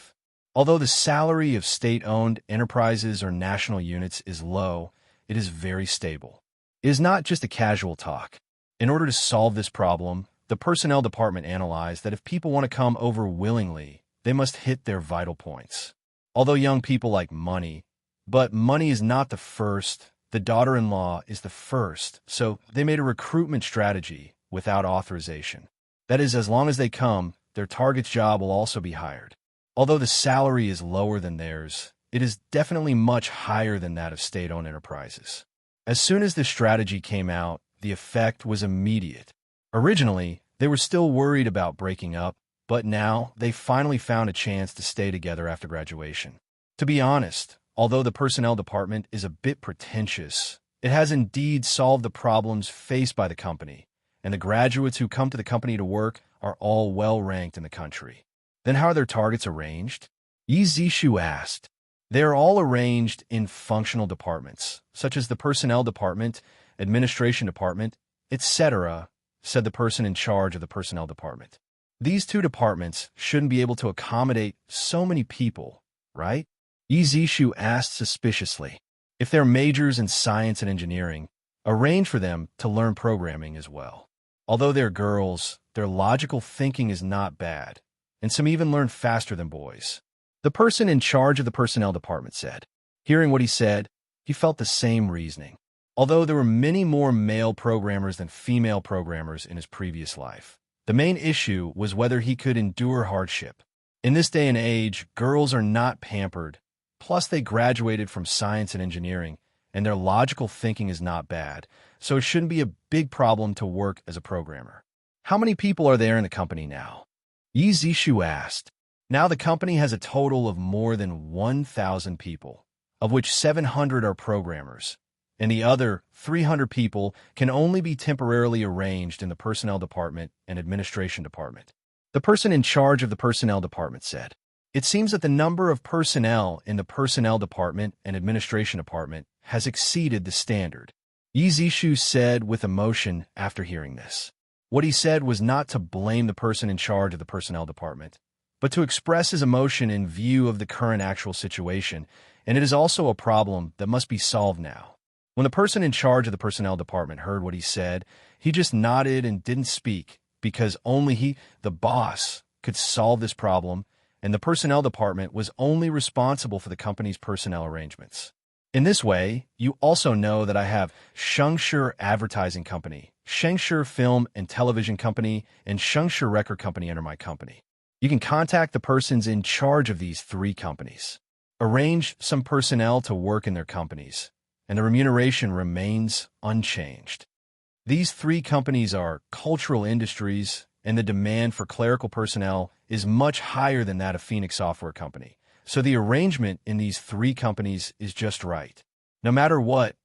Although the salary of state-owned enterprises or national units is low, it is very stable. It is not just a casual talk. In order to solve this problem, the personnel department analyzed that if people want to come over willingly, they must hit their vital points. Although young people like money, but money is not the first, the daughter-in-law is the first, so they made a recruitment strategy without authorization. That is, as long as they come, their target's job will also be hired. Although the salary is lower than theirs, it is definitely much higher than that of state-owned enterprises. As soon as this strategy came out, the effect was immediate. Originally, they were still worried about breaking up, but now they finally found a chance to stay together after graduation. To be honest, although the personnel department is a bit pretentious, it has indeed solved the problems faced by the company, and the graduates who come to the company to work are all well-ranked in the country. Then how are their targets arranged? Yi Zishu asked. They are all arranged in functional departments, such as the personnel department, administration department, etc., said the person in charge of the personnel department. These 2 departments shouldn't be able to accommodate so many people, right? Yi Zishu asked suspiciously. If they're majors in science and engineering, arrange for them to learn programming as well. Although they're girls, their logical thinking is not bad, and some even learn faster than boys. The person in charge of the personnel department said. Hearing what he said, he felt the same reasoning. Although there were many more male programmers than female programmers in his previous life, the main issue was whether he could endure hardship. In this day and age, girls are not pampered, plus they graduated from science and engineering, and their logical thinking is not bad, so it shouldn't be a big problem to work as a programmer. How many people are there in the company now? Yi Zishu asked. Now the company has a total of more than 1,000 people, of which 700 are programmers, and the other 300 people can only be temporarily arranged in the personnel department and administration department. The person in charge of the personnel department said, "It seems that the number of personnel in the personnel department and administration department has exceeded the standard." Yi Zishu said with emotion after hearing this. What he said was not to blame the person in charge of the personnel department, but to express his emotion in view of the current actual situation, and it is also a problem that must be solved now. When the person in charge of the personnel department heard what he said, he just nodded and didn't speak, because only he, the boss, could solve this problem, and the personnel department was only responsible for the company's personnel arrangements. In this way, you also know that I have Shengshi Advertising Company, Shengshi Film and Television Company, and Shengshi Record Company under my company. You can contact the persons in charge of these 3 companies. Arrange some personnel to work in their companies, and the remuneration remains unchanged. These 3 companies are cultural industries, and the demand for clerical personnel is much higher than that of Phoenix Software Company. So the arrangement in these 3 companies is just right. No matter what,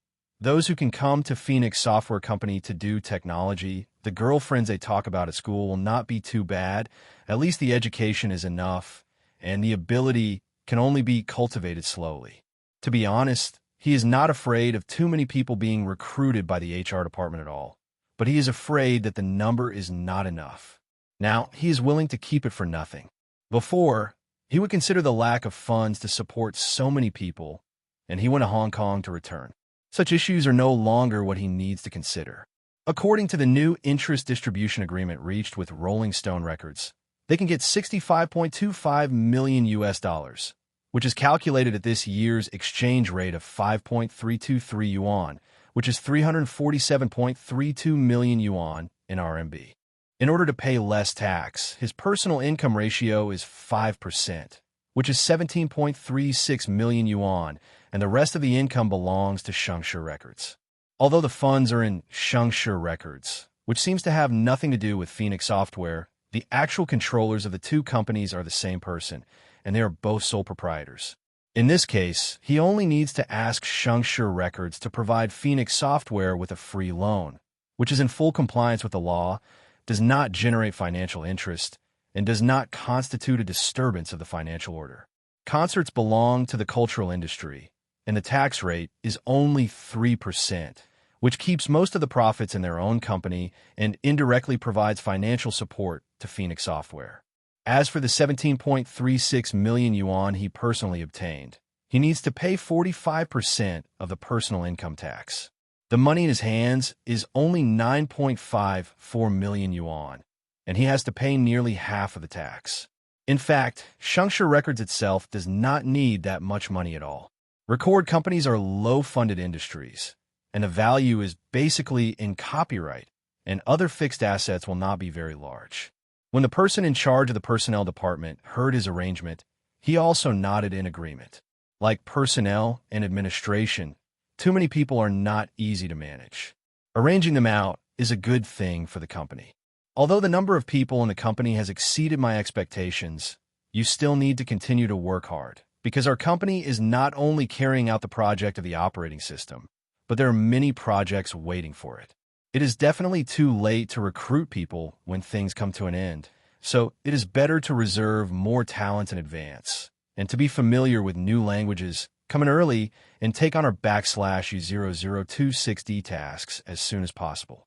those who can come to Phoenix Software Company to do technology, the girlfriends they talk about at school will not be too bad. At least the education is enough, and the ability can only be cultivated slowly. To be honest, he is not afraid of too many people being recruited by the HR department at all, but he is afraid that the number is not enough. Now, he is willing to keep it for nothing. Before, he would consider the lack of funds to support so many people, and he went to Hong Kong to return. Such issues are no longer what he needs to consider. According to the new interest distribution agreement reached with Rolling Stone Records, they can get $65.25 million US, which is calculated at this year's exchange rate of 5.323 yuan, which is 347.32 million yuan in RMB. In order to pay less tax, his personal income ratio is 5%, which is 17.36 million yuan, and the rest of the income belongs to Shengshi Records. Although the funds are in Shengshi Records, which seems to have nothing to do with Phoenix Software, the actual controllers of the 2 companies are the same person, and they are both sole proprietors. In this case, he only needs to ask Shengshi Records to provide Phoenix Software with a free loan, which is in full compliance with the law, does not generate financial interest, and does not constitute a disturbance of the financial order. Concerts belong to the cultural industry, and the tax rate is only 3%, which keeps most of the profits in their own company and indirectly provides financial support to Phoenix Software. As for the 17.36 million yuan he personally obtained, he needs to pay 45% of the personal income tax. The money in his hands is only 9.54 million yuan, and he has to pay nearly half of the tax. In fact, Shengshi Records itself does not need that much money at all. Record companies are low-funded industries, and the value is basically in copyright, and other fixed assets will not be very large. When the person in charge of the personnel department heard his arrangement, he also nodded in agreement. Like personnel and administration, too many people are not easy to manage. Arranging them out is a good thing for the company. Although the number of people in the company has exceeded my expectations, you still need to continue to work hard, because our company is not only carrying out the project of the operating system, but there are many projects waiting for it. It is definitely too late to recruit people when things come to an end, so it is better to reserve more talent in advance, and to be familiar with new languages, come in early, and take on our /0026D tasks as soon as possible.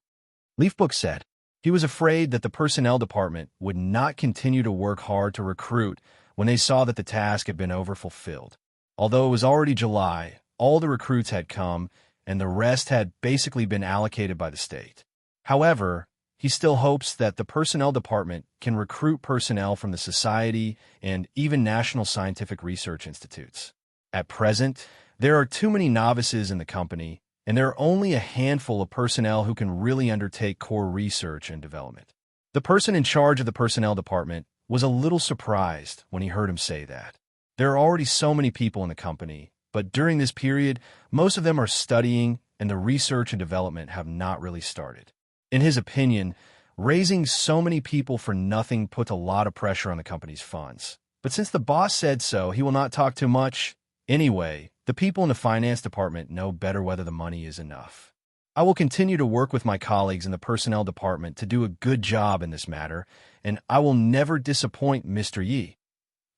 Leafbook said he was afraid that the personnel department would not continue to work hard to recruit when they saw that the task had been overfulfilled. Although it was already July, all the recruits had come, and the rest had basically been allocated by the state. However, he still hopes that the personnel department can recruit personnel from the society and even national scientific research institutes. At present, There are too many novices in the company, and there are only a handful of personnel who can really undertake core research and development. The person in charge of the personnel department was a little surprised when he heard him say that. There are already so many people in the company, but during this period, most of them are studying and the research and development have not really started. In his opinion, raising so many people for nothing puts a lot of pressure on the company's funds. But since the boss said so, he will not talk too much. Anyway, the people in the finance department know better whether the money is enough. I will continue to work with my colleagues in the personnel department to do a good job in this matter, and I will never disappoint Mr. Yi,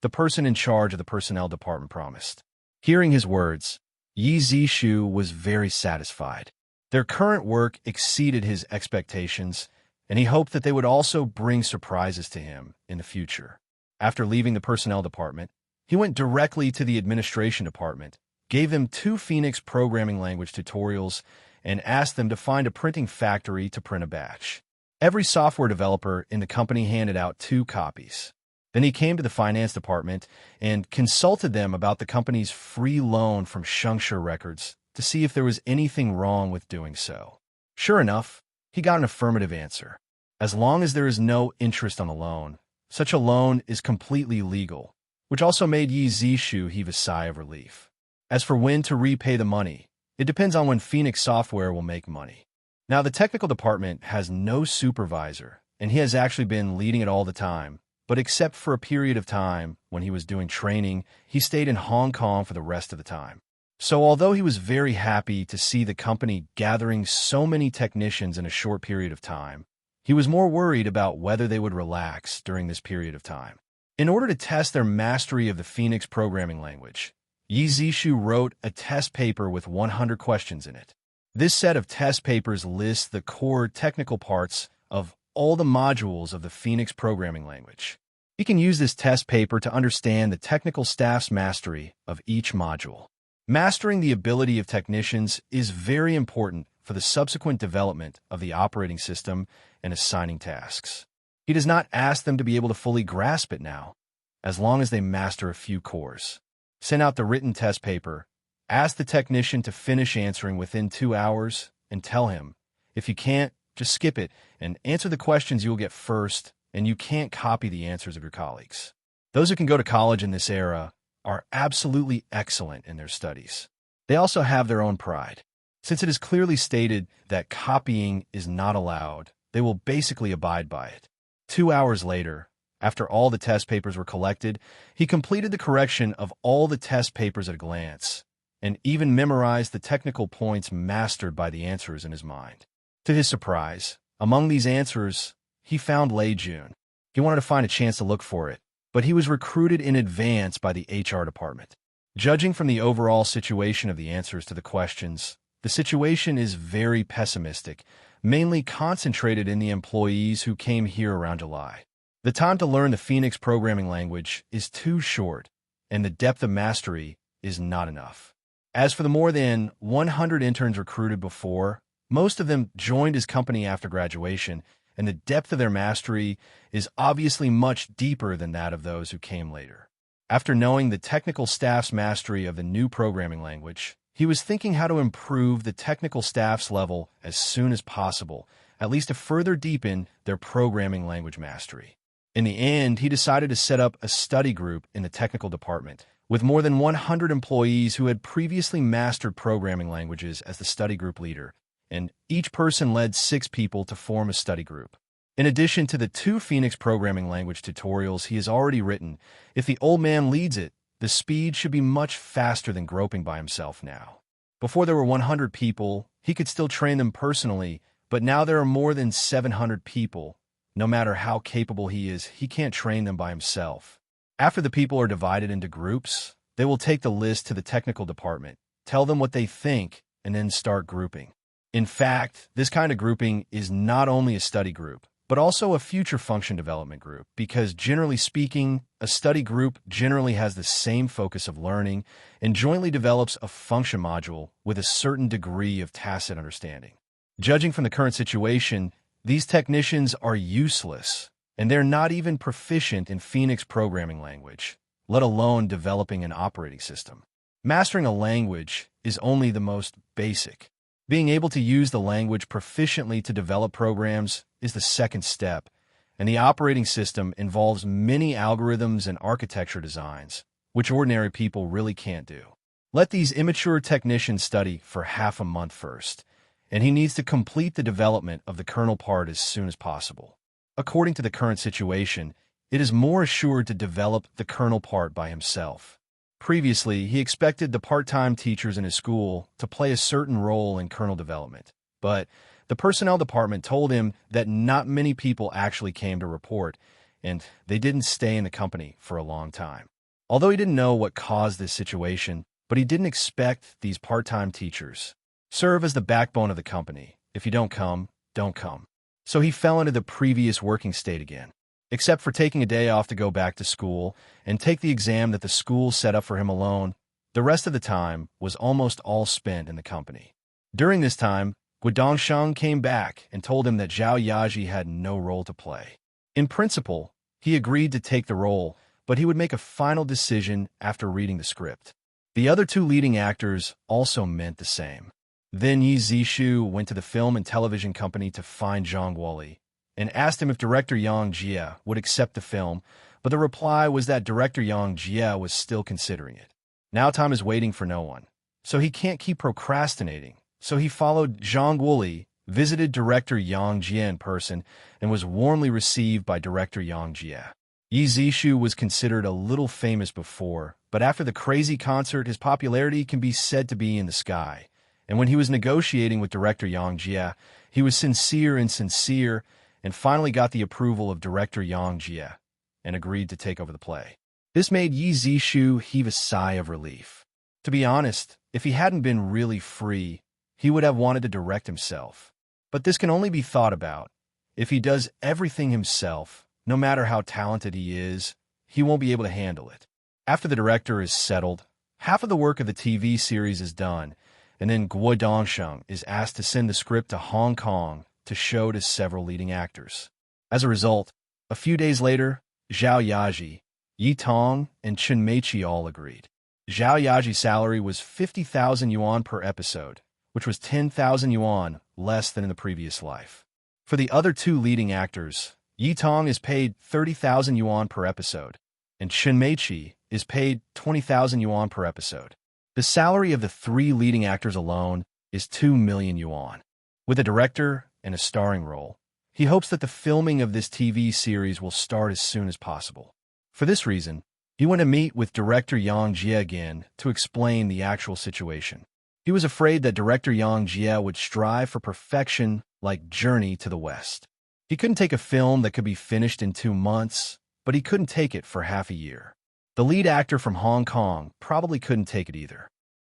the person in charge of the personnel department promised. Hearing his words, Yi Zishu was very satisfied. Their current work exceeded his expectations, and he hoped that they would also bring surprises to him in the future. After leaving the personnel department, he went directly to the administration department, gave them 2 Phoenix programming language tutorials, and asked them to find a printing factory to print a batch. Every software developer in the company handed out 2 copies. Then he came to the finance department and consulted them about the company's free loan from Shengshi Records to see if there was anything wrong with doing so. Sure enough, he got an affirmative answer. As long as there is no interest on the loan, such a loan is completely legal, which also made Yi Zishu heave a sigh of relief. As for when to repay the money, it depends on when Phoenix Software will make money. Now, the technical department has no supervisor, and he has actually been leading it all the time, but except for a period of time when he was doing training, he stayed in Hong Kong for the rest of the time. So although he was very happy to see the company gathering so many technicians in a short period of time, he was more worried about whether they would relax during this period of time. In order to test their mastery of the Phoenix programming language, Yi Zishu wrote a test paper with 100 questions in it. This set of test papers lists the core technical parts of all the modules of the Phoenix programming language. You can use this test paper to understand the technical staff's mastery of each module. Mastering the ability of technicians is very important for the subsequent development of the operating system and assigning tasks. He does not ask them to be able to fully grasp it now, as long as they master a few cores. Send out the written test paper, ask the technician to finish answering within 2 hours, and tell him, if you can't, just skip it and answer the questions you will get first, and you can't copy the answers of your colleagues. Those who can go to college in this era are absolutely excellent in their studies. They also have their own pride. Since it is clearly stated that copying is not allowed, they will basically abide by it. 2 hours later, after all the test papers were collected, he completed the correction of all the test papers at a glance, and even memorized the technical points mastered by the answers in his mind. To his surprise, among these answers, he found Lei Jun. He wanted to find a chance to look for it, but he was recruited in advance by the HR department. Judging from the overall situation of the answers to the questions, the situation is very pessimistic, mainly concentrated in the employees who came here around July. The time to learn the Phoenix programming language is too short, and the depth of mastery is not enough. As for the more than 100 interns recruited before, most of them joined his company after graduation, and the depth of their mastery is obviously much deeper than that of those who came later. After knowing the technical staff's mastery of the new programming language, he was thinking how to improve the technical staff's level as soon as possible, at least to further deepen their programming language mastery. In the end, he decided to set up a study group in the technical department, with more than 100 employees who had previously mastered programming languages as the study group leader, and each person led 6 people to form a study group. In addition to the 2 Phoenix programming language tutorials he has already written, if the old man leads it, the speed should be much faster than groping by himself now. Before there were 100 people, he could still train them personally, but now there are more than 700 people. No matter how capable he is, he can't train them by himself. After the people are divided into groups, they will take the list to the technical department, tell them what they think, and then start grouping. In fact, this kind of grouping is not only a study group, but also a future function development group, because generally speaking, a study group generally has the same focus of learning and jointly develops a function module with a certain degree of tacit understanding. Judging from the current situation, these technicians are useless, and they're not even proficient in Phoenix programming language, let alone developing an operating system. Mastering a language is only the most basic. Being able to use the language proficiently to develop programs is the second step, and the operating system involves many algorithms and architecture designs, which ordinary people really can't do. Let these immature technicians study for half a month first, and he needs to complete the development of the kernel part as soon as possible. According to the current situation, it is more assured to develop the kernel part by himself. Previously, he expected the part-time teachers in his school to play a certain role in kernel development, but the personnel department told him that not many people actually came to report, and they didn't stay in the company for a long time. Although he didn't know what caused this situation, but he didn't expect these part-time teachers serve as the backbone of the company. If you don't come, don't come. So he fell into the previous working state again, except for taking a day off to go back to school and take the exam that the school set up for him alone. The rest of the time was almost all spent in the company. During this time, Guodongsheng came back and told him that Zhao Yaji had no role to play. In principle, he agreed to take the role, but he would make a final decision after reading the script. The other two leading actors also meant the same. Then Yi Zishu went to the film and television company to find Zhang Guoli and asked him if director Yang Jie would accept the film, but the reply was that director Yang Jie was still considering it. Now time is waiting for no one, so he can't keep procrastinating. So he followed Zhang Guoli, visited director Yang Jie in person, and was warmly received by director Yang Jie. Yi Zishu was considered a little famous before, but after the crazy concert, his popularity can be said to be in the sky. And when he was negotiating with director Yang Jie, he was sincere and finally got the approval of director Yang Jie and agreed to take over the play. This made Yi Zishu heave a sigh of relief. To be honest, if he hadn't been really free, he would have wanted to direct himself. But this can only be thought about. If he does everything himself, no matter how talented he is, he won't be able to handle it. After the director is settled, half of the work of the TV series is done, and then Guo Dongsheng is asked to send the script to Hong Kong to show to several leading actors. As a result, a few days later, Zhao Yaji, Yi Tong, and Chen Meiqi all agreed. Zhao Yaji's salary was 50,000 yuan per episode, which was 10,000 yuan less than in the previous life. For the other two leading actors, Yi Tong is paid 30,000 yuan per episode, and Chen Meiqi is paid 20,000 yuan per episode. The salary of the three leading actors alone is 2 million yuan. With a director and a starring role, he hopes that the filming of this TV series will start as soon as possible. For this reason, he went to meet with director Yang Jie again to explain the actual situation. He was afraid that director Yang Jie would strive for perfection like Journey to the West. He couldn't take a film that could be finished in 2 months, but he couldn't take it for half a year. The lead actor from Hong Kong probably couldn't take it either.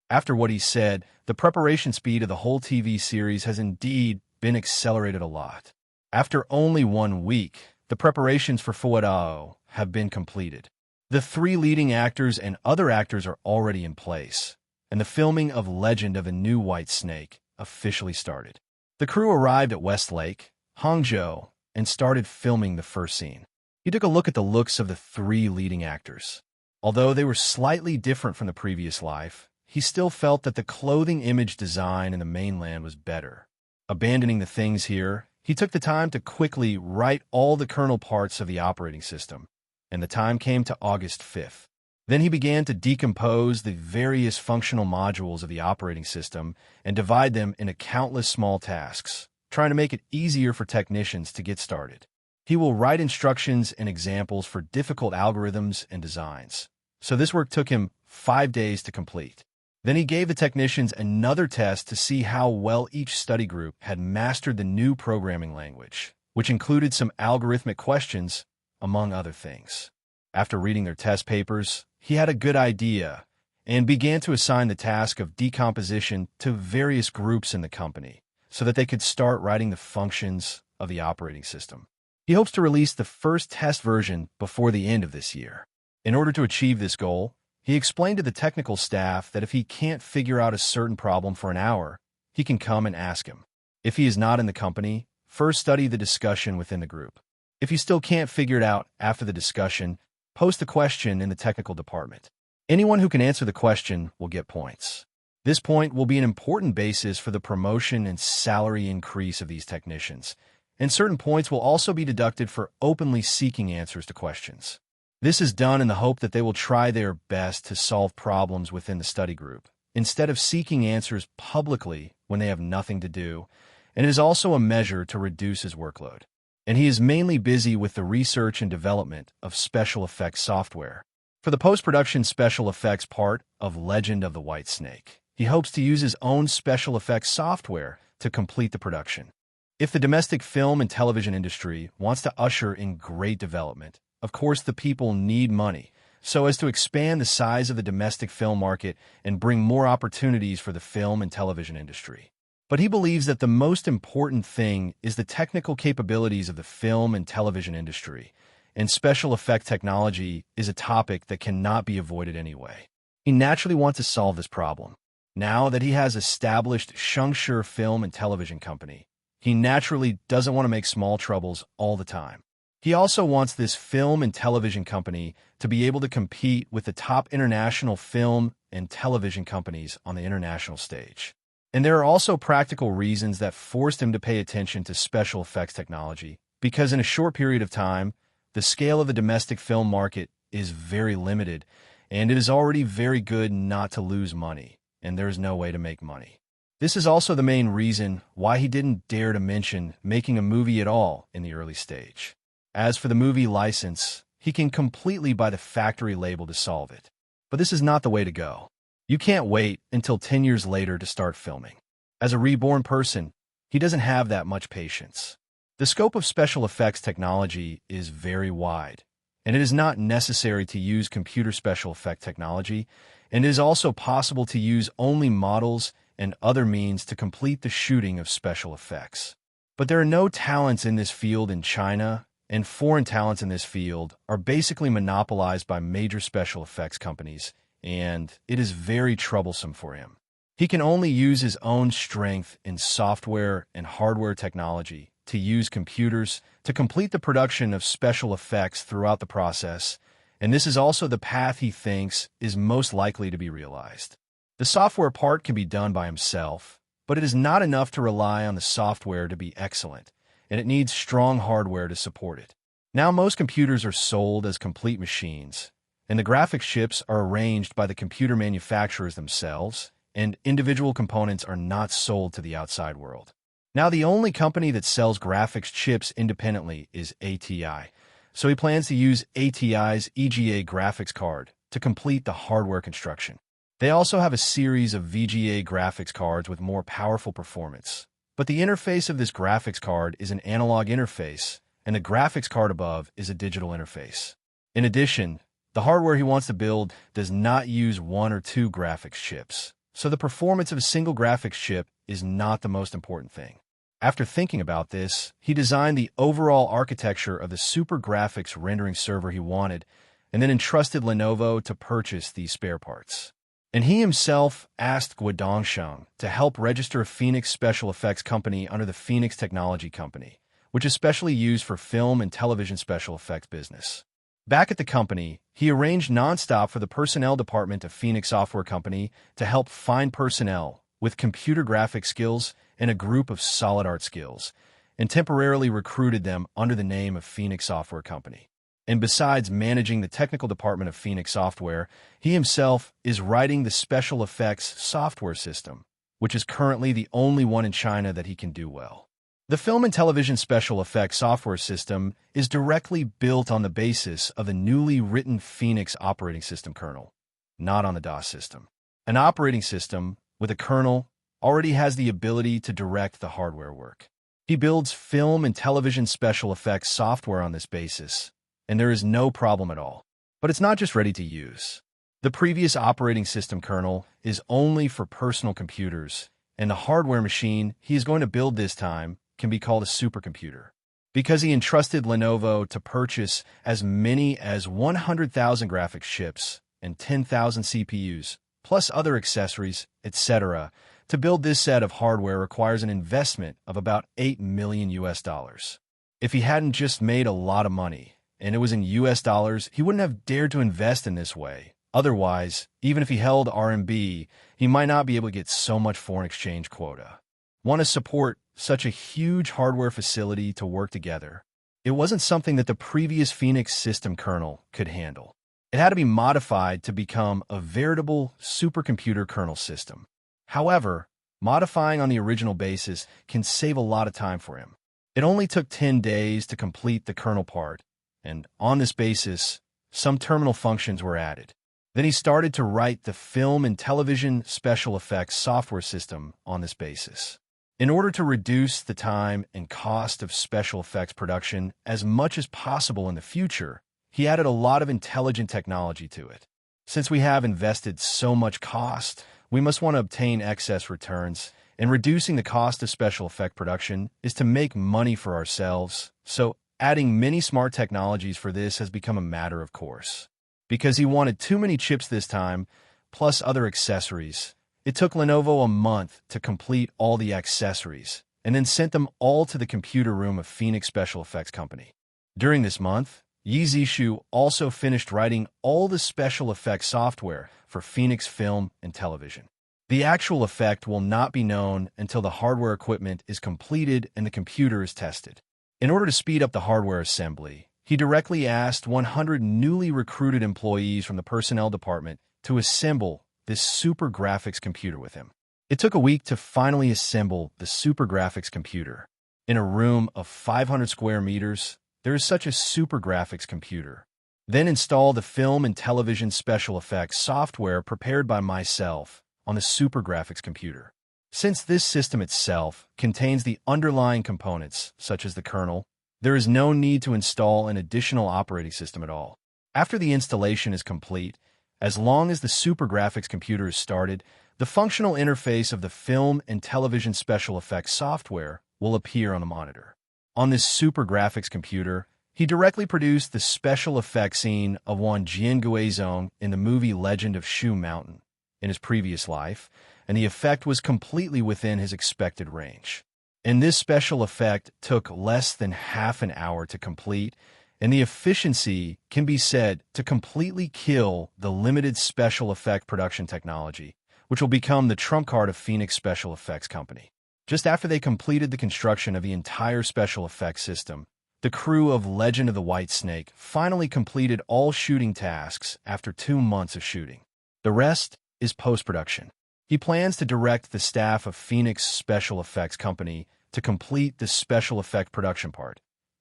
After what he said, the preparation speed of the whole TV series has indeed been accelerated a lot. After only 1 week, the preparations for Fuadao have been completed. The three leading actors and other actors are already in place, and the filming of Legend of a New White Snake officially started. The crew arrived at Westlake, Hangzhou, and started filming the first scene. He took a look at the looks of the three leading actors. Although they were slightly different from the previous life, he still felt that the clothing image design in the mainland was better. Abandoning the things here, he took the time to quickly write all the kernel parts of the operating system, and the time came to August 5th. Then he began to decompose the various functional modules of the operating system and divide them into countless small tasks, trying to make it easier for technicians to get started. He will write instructions and examples for difficult algorithms and designs. So this work took him 5 days to complete. Then he gave the technicians another test to see how well each study group had mastered the new programming language, which included some algorithmic questions, among other things. After reading their test papers, he had a good idea and began to assign the task of decomposition to various groups in the company so that they could start writing the functions of the operating system. He hopes to release the first test version before the end of this year. In order to achieve this goal, he explained to the technical staff that if he can't figure out a certain problem for an hour, he can come and ask him. If he is not in the company, first study the discussion within the group. If you still can't figure it out after the discussion, post the question in the technical department. Anyone who can answer the question will get points. This point will be an important basis for the promotion and salary increase of these technicians, and certain points will also be deducted for openly seeking answers to questions. This is done in the hope that they will try their best to solve problems within the study group, instead of seeking answers publicly when they have nothing to do, and it is also a measure to reduce his workload. And he is mainly busy with the research and development of special effects software. For the post-production special effects part of Legend of the White Snake, he hopes to use his own special effects software to complete the production. If the domestic film and television industry wants to usher in great development, of course the people need money, so as to expand the size of the domestic film market and bring more opportunities for the film and television industry. But he believes that the most important thing is the technical capabilities of the film and television industry, and special effect technology is a topic that cannot be avoided anyway. He naturally wants to solve this problem. Now that he has established Shengshi Film and Television Company, he naturally doesn't want to make small troubles all the time. He also wants this film and television company to be able to compete with the top international film and television companies on the international stage. And there are also practical reasons that forced him to pay attention to special effects technology, because in a short period of time, the scale of the domestic film market is very limited, and it is already very good not to lose money, and there is no way to make money. This is also the main reason why he didn't dare to mention making a movie at all in the early stage. As for the movie license, he can completely buy the factory label to solve it. But this is not the way to go. You can't wait until 10 years later to start filming. As a reborn person, he doesn't have that much patience. The scope of special effects technology is very wide, and it is not necessary to use computer special effect technology, and it is also possible to use only models and other means to complete the shooting of special effects. But there are no talents in this field in China, and foreign talents in this field are basically monopolized by major special effects companies, and it is very troublesome for him. He can only use his own strength in software and hardware technology to use computers to complete the production of special effects throughout the process, and this is also the path he thinks is most likely to be realized. The software part can be done by himself, but it is not enough to rely on the software to be excellent, and it needs strong hardware to support it. Now most computers are sold as complete machines, and the graphics chips are arranged by the computer manufacturers themselves, and individual components are not sold to the outside world. Now the only company that sells graphics chips independently is ATI, so he plans to use ATI's EGA graphics card to complete the hardware construction. They also have a series of VGA graphics cards with more powerful performance. But the interface of this graphics card is an analog interface, and the graphics card above is a digital interface. In addition, the hardware he wants to build does not use one or two graphics chips, so the performance of a single graphics chip is not the most important thing. After thinking about this, he designed the overall architecture of the super graphics rendering server he wanted, and then entrusted Lenovo to purchase these spare parts. And he himself asked Guodongsheng to help register a Phoenix Special Effects Company under the Phoenix Technology Company, which is specially used for film and television special effects business. Back at the company, he arranged nonstop for the personnel department of Phoenix Software Company to help find personnel with computer graphics skills and a group of solid art skills, and temporarily recruited them under the name of Phoenix Software Company. And besides managing the technical department of Phoenix Software, he himself is writing the special effects software system, which is currently the only one in China that he can do well. The film and television special effects software system is directly built on the basis of the newly written Phoenix operating system kernel, not on the DOS system. An operating system with a kernel already has the ability to direct the hardware work. He builds film and television special effects software on this basis, and there is no problem at all. But it's not just ready to use. The previous operating system kernel is only for personal computers, and the hardware machine he is going to build this time can be called a supercomputer. Because he entrusted Lenovo to purchase as many as 100,000 graphics chips and 10,000 CPUs, plus other accessories, etc., to build this set of hardware requires an investment of about $8 million US. If he hadn't just made a lot of money, and it was in US dollars, he wouldn't have dared to invest in this way, Otherwise, even if he held RMB, he might not be able to get so much foreign exchange quota. Want to support such a huge hardware facility to work together? It wasn't something that the previous Phoenix system kernel could handle. It had to be modified to become a veritable supercomputer kernel system. However, modifying on the original basis can save a lot of time for him. It only took 10 days to complete the kernel part, and on this basis, some terminal functions were added. Then he started to write the film and television special effects software system on this basis. In order to reduce the time and cost of special effects production as much as possible in the future, he added a lot of intelligent technology to it. Since we have invested so much cost, we must want to obtain excess returns, and reducing the cost of special effect production is to make money for ourselves, so adding many smart technologies for this has become a matter of course. Because he wanted too many chips this time, plus other accessories, it took Lenovo a month to complete all the accessories, and then sent them all to the computer room of Phoenix Special Effects Company. During this month, Yi Zishu also finished writing all the special effects software for Phoenix Film and Television. The actual effect will not be known until the hardware equipment is completed and the computer is tested. In order to speed up the hardware assembly, he directly asked 100 newly recruited employees from the personnel department to assemble this super graphics computer with him. It took a week to finally assemble the super graphics computer. In a room of 500 square meters, there is such a super graphics computer. Then install the film and television special effects software prepared by myself on the super graphics computer. Since this system itself contains the underlying components, such as the kernel, there is no need to install an additional operating system at all. After the installation is complete, as long as the super graphics computer is started, the functional interface of the film and television special effects software will appear on the monitor. On this super graphics computer, he directly produced the special effects scene of Wan Jianguizong in the movie Legend of Shu Mountain in his previous life, and the effect was completely within his expected range. And this special effect took less than half an hour to complete, and the efficiency can be said to completely kill the limited special effect production technology, which will become the trump card of Phoenix Special Effects Company. Just after they completed the construction of the entire special effects system, the crew of Legend of the White Snake finally completed all shooting tasks after 2 months of shooting. The rest is post-production. He plans to direct the staff of Phoenix Special Effects Company to complete the special effect production part,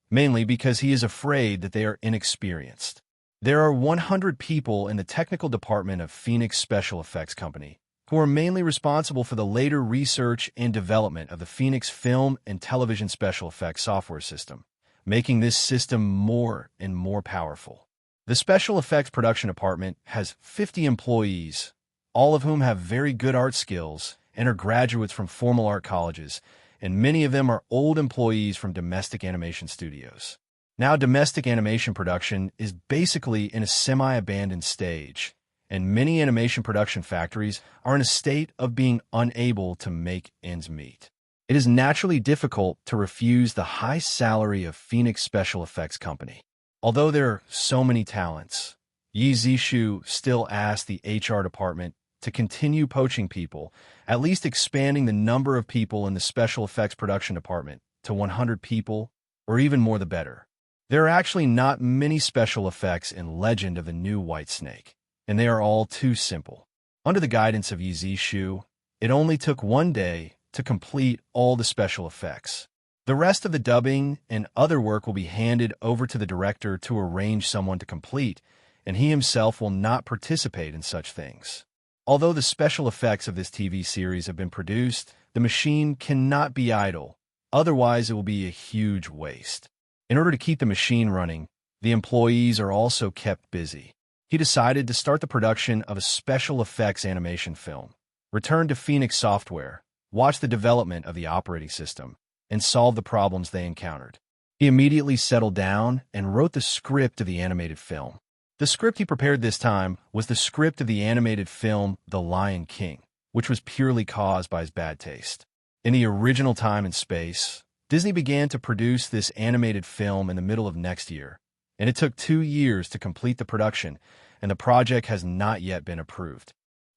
mainly because he is afraid that they are inexperienced. There are 100 people in the technical department of Phoenix Special Effects Company who are mainly responsible for the later research and development of the Phoenix film and television special effects software system, making this system more and more powerful. The special effects production department has 50 employees, all of whom have very good art skills and are graduates from formal art colleges, and many of them are old employees from domestic animation studios. Now, domestic animation production is basically in a semi-abandoned stage, and many animation production factories are in a state of being unable to make ends meet. It is naturally difficult to refuse the high salary of Phoenix Special Effects Company. Although there are so many talents, Yi Zishu still asked the HR department to continue poaching people, at least expanding the number of people in the special effects production department to 100 people, or even more the better. There are actually not many special effects in Legend of the New White Snake, and they are all too simple. Under the guidance of Yi Zishu, it only took 1 day to complete all the special effects. The rest of the dubbing and other work will be handed over to the director to arrange someone to complete, and he himself will not participate in such things. Although the special effects of this TV series have been produced, the machine cannot be idle, otherwise it will be a huge waste. In order to keep the machine running, the employees are also kept busy. He decided to start the production of a special effects animation film, return to Phoenix Software, watch the development of the operating system, and solve the problems they encountered. He immediately settled down and wrote the script of the animated film. The script he prepared this time was the script of the animated film The Lion King, which was purely caused by his bad taste. In the original time and space, Disney began to produce this animated film in the middle of next year, and it took 2 years to complete the production, and the project has not yet been approved.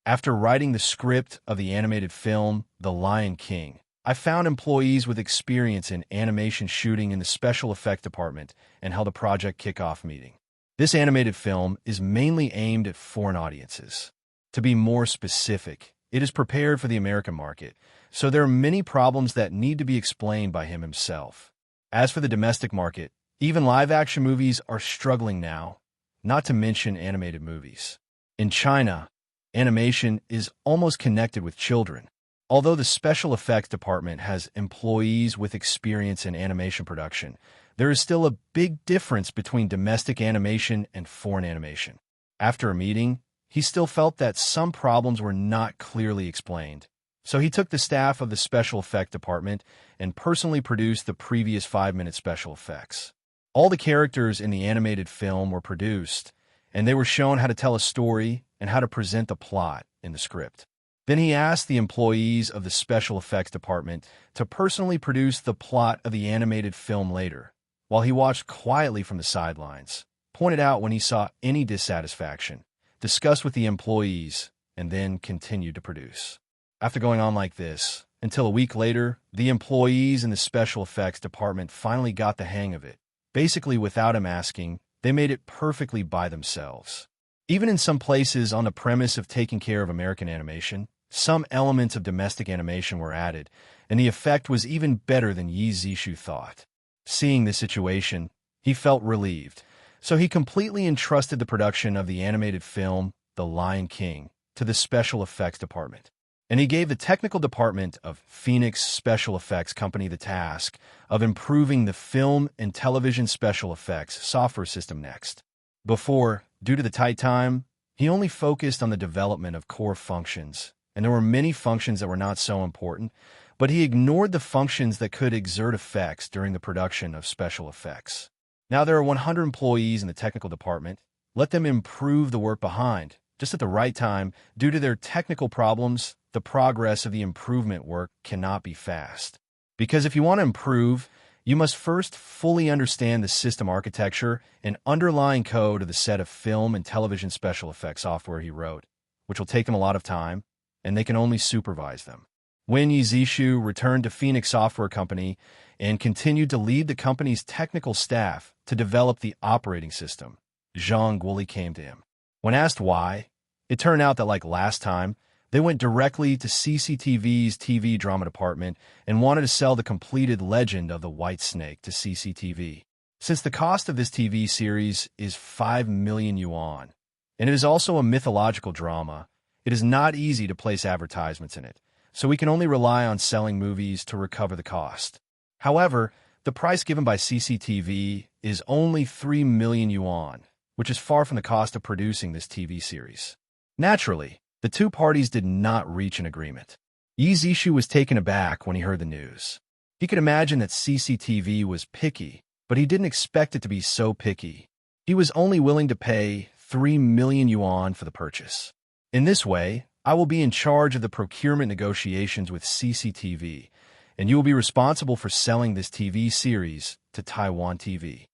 After writing the script of the animated film The Lion King, I found employees with experience in animation shooting in the special effect department and held a project kickoff meeting. This animated film is mainly aimed at foreign audiences. To be more specific, it is prepared for the American market, so there are many problems that need to be explained by him himself. As for the domestic market, even live-action movies are struggling now, not to mention animated movies. In China, animation is almost connected with children. Although the special effects department has employees with experience in animation production, there is still a big difference between domestic animation and foreign animation. After a meeting, he still felt that some problems were not clearly explained. So he took the staff of the special effects department and personally produced the previous 5-minute special effects. All the characters in the animated film were produced, and they were shown how to tell a story and how to present the plot in the script. Then he asked the employees of the special effects department to personally produce the plot of the animated film later, while he watched quietly from the sidelines, pointed out when he saw any dissatisfaction, discussed with the employees, and then continued to produce. After going on like this, until a week later, the employees in the special effects department finally got the hang of it. Basically, without him asking, they made it perfectly by themselves. Even in some places on the premise of taking care of American animation, some elements of domestic animation were added, and the effect was even better than Yi Zishu thought. Seeing this situation, he felt relieved, so he completely entrusted the production of the animated film The Lion King to the special effects department. And he gave the technical department of Phoenix Special Effects Company the task of improving the film and television special effects software system next. Before, due to the tight time, he only focused on the development of core functions, and there were many functions that were not so important, but he ignored the functions that could exert effects during the production of special effects. Now there are 100 employees in the technical department. Let them improve the work behind, just at the right time. Due to their technical problems, the progress of the improvement work cannot be fast. Because if you want to improve, you must first fully understand the system architecture and underlying code of the set of film and television special effects software he wrote, which will take them a lot of time, and they can only supervise them. When Yi Zishu returned to Phoenix Software Company and continued to lead the company's technical staff to develop the operating system, Zhang Guoli came to him. When asked why, it turned out that like last time, they went directly to CCTV's TV drama department and wanted to sell the completed Legend of the White Snake to CCTV. Since the cost of this TV series is 5 million yuan, and it is also a mythological drama, it is not easy to place advertisements in it, so we can only rely on selling movies to recover the cost. However, the price given by CCTV is only 3 million yuan, which is far from the cost of producing this TV series. Naturally, the two parties did not reach an agreement. Yi Zishu was taken aback when he heard the news. He could imagine that CCTV was picky, but he didn't expect it to be so picky. He was only willing to pay 3 million yuan for the purchase. In this way, I will be in charge of the procurement negotiations with CCTV, and you will be responsible for selling this TV series to Taiwan TV.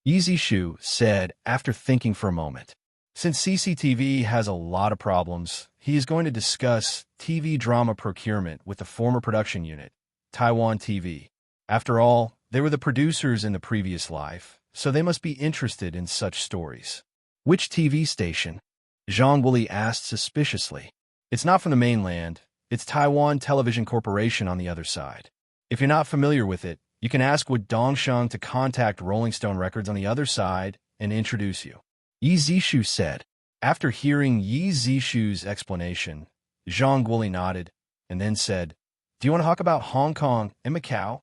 Yi Zishu said after thinking for a moment. Since CCTV has a lot of problems, he is going to discuss TV drama procurement with the former production unit, Taiwan TV. After all, they were the producers in the previous life, so they must be interested in such stories. Which TV station? Zhang Guoli asked suspiciously. It's not from the mainland. It's Taiwan Television Corporation on the other side. If you're not familiar with it, you can ask Wood Dongsheng to contact Rolling Stone Records on the other side and introduce you. Yi Zishu said. After hearing Yi Zishu's explanation, Zhang Guoli nodded and then said, "Do you want to talk about Hong Kong and Macau?"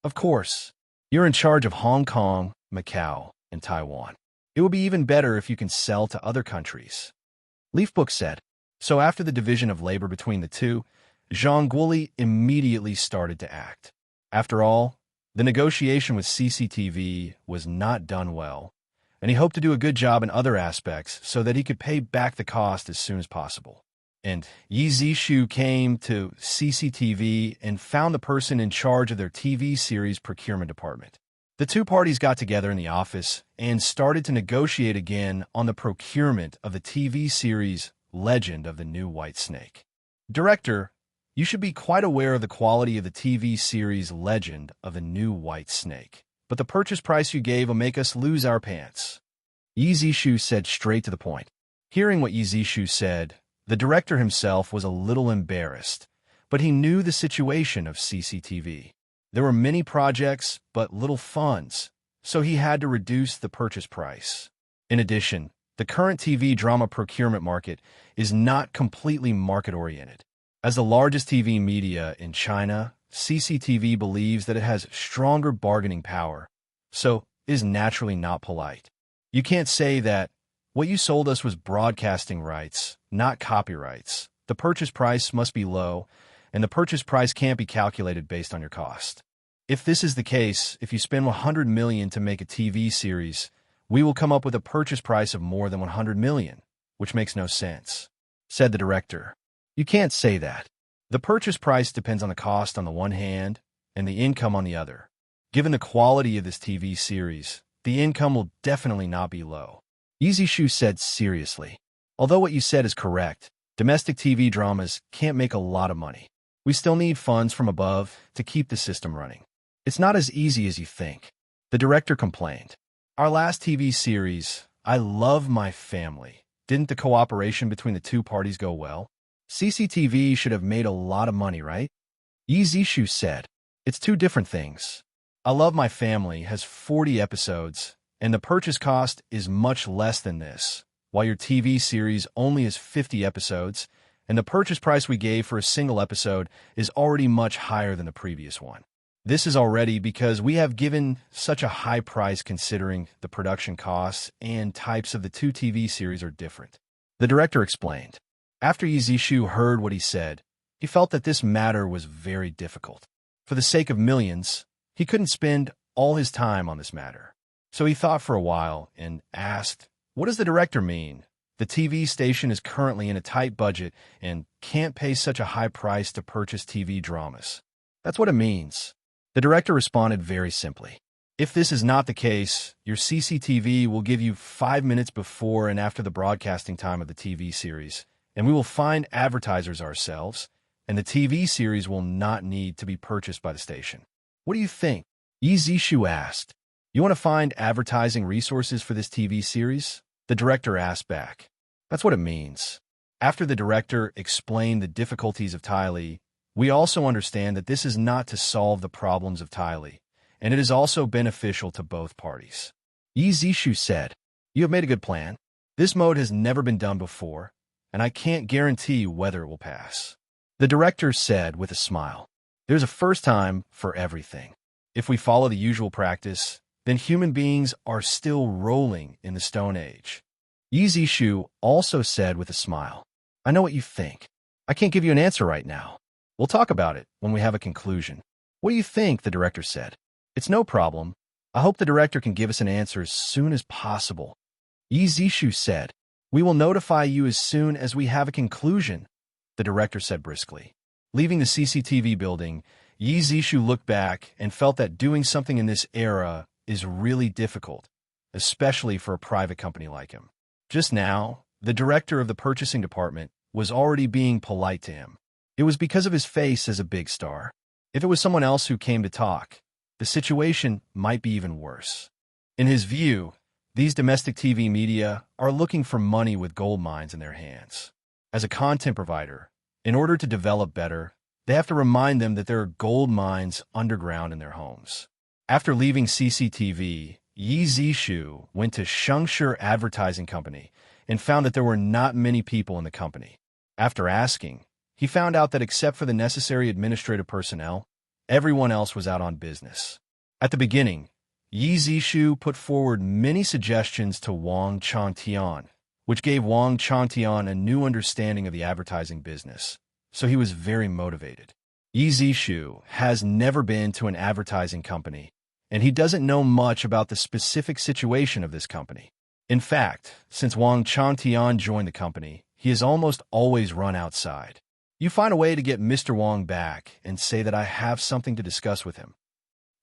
"Of course. You're in charge of Hong Kong, Macau, and Taiwan. It would be even better if you can sell to other countries." Leafbook said. So after the division of labor between the two, Zhang Guoli immediately started to act. After all, the negotiation with CCTV was not done well, and he hoped to do a good job in other aspects so that he could pay back the cost as soon as possible. And Yi Zishu came to CCTV and found the person in charge of their TV series procurement department. The two parties got together in the office and started to negotiate again on the procurement of the TV series Legend of the New White Snake. Director, you should be quite aware of the quality of the TV series Legend of the New White Snake, but the purchase price you gave will make us lose our pants. Yi Zishu said straight to the point. Hearing what Yi Zishu said, the director himself was a little embarrassed, but he knew the situation of CCTV. There were many projects, but little funds, so he had to reduce the purchase price. In addition, the current TV drama procurement market is not completely market-oriented. As the largest TV media in China, CCTV believes that it has stronger bargaining power, so is naturally not polite. You can't say that what you sold us was broadcasting rights, not copyrights. The purchase price must be low, and the purchase price can't be calculated based on your cost. If this is the case, if you spend $100 million to make a TV series, we will come up with a purchase price of more than $100 million, which makes no sense, said the director. You can't say that. The purchase price depends on the cost on the one hand and the income on the other. Given the quality of this TV series, the income will definitely not be low. Yi Zishu said seriously. Although what you said is correct, domestic TV dramas can't make a lot of money. We still need funds from above to keep the system running. It's not as easy as you think, the director complained. Our last TV series, I Love My Family, didn't the cooperation between the two parties go well? CCTV should have made a lot of money, right? Yi Zishu said, it's two different things. I Love My Family has 40 episodes, and the purchase cost is much less than this, while your TV series only has 50 episodes, and the purchase price we gave for a single episode is already much higher than the previous one. This is already because we have given such a high price considering the production costs and types of the two TV series are different. The director explained. After Yi Zishu heard what he said, he felt that this matter was very difficult. For the sake of millions, he couldn't spend all his time on this matter. So he thought for a while and asked, what does the director mean? The TV station is currently in a tight budget and can't pay such a high price to purchase TV dramas. That's what it means. The director responded very simply. If this is not the case, your CCTV will give you 5 minutes before and after the broadcasting time of the TV series, and we will find advertisers ourselves, and the TV series will not need to be purchased by the station. What do you think? Yi Zishu asked. You want to find advertising resources for this TV series? The director asked back. That's what it means. After the director explained the difficulties of Tylee, we also understand that this is not to solve the problems of Tylee, and it is also beneficial to both parties. Yi Zishu said, you have made a good plan. This mode has never been done before, and I can't guarantee whether it will pass. The director said with a smile, there's a first time for everything. If we follow the usual practice, then human beings are still rolling in the Stone Age. Yi Zishu also said with a smile, I know what you think. I can't give you an answer right now. We'll talk about it when we have a conclusion. What do you think? The director said. It's no problem. I hope the director can give us an answer as soon as possible. Yi Zishu said, we will notify you as soon as we have a conclusion, the director said briskly. Leaving the CCTV building, Yi Zishu looked back and felt that doing something in this era is really difficult, especially for a private company like him. Just now, the director of the purchasing department was already being polite to him. It was because of his face as a big star. If it was someone else who came to talk, the situation might be even worse. In his view, these domestic TV media are looking for money with gold mines in their hands. As a content provider, in order to develop better, they have to remind them that there are gold mines underground in their homes. After leaving CCTV, Yi Zishu went to Shengshi Advertising Company and found that there were not many people in the company. After asking, he found out that except for the necessary administrative personnel, everyone else was out on business. At the beginning, Yi Zishu put forward many suggestions to Wang Changtian, which gave Wang Changtian a new understanding of the advertising business, so he was very motivated. Yi Zishu has never been to an advertising company, and he doesn't know much about the specific situation of this company. In fact, since Wang Changtian joined the company, he has almost always run outside. You find a way to get Mr. Wang back and say that I have something to discuss with him.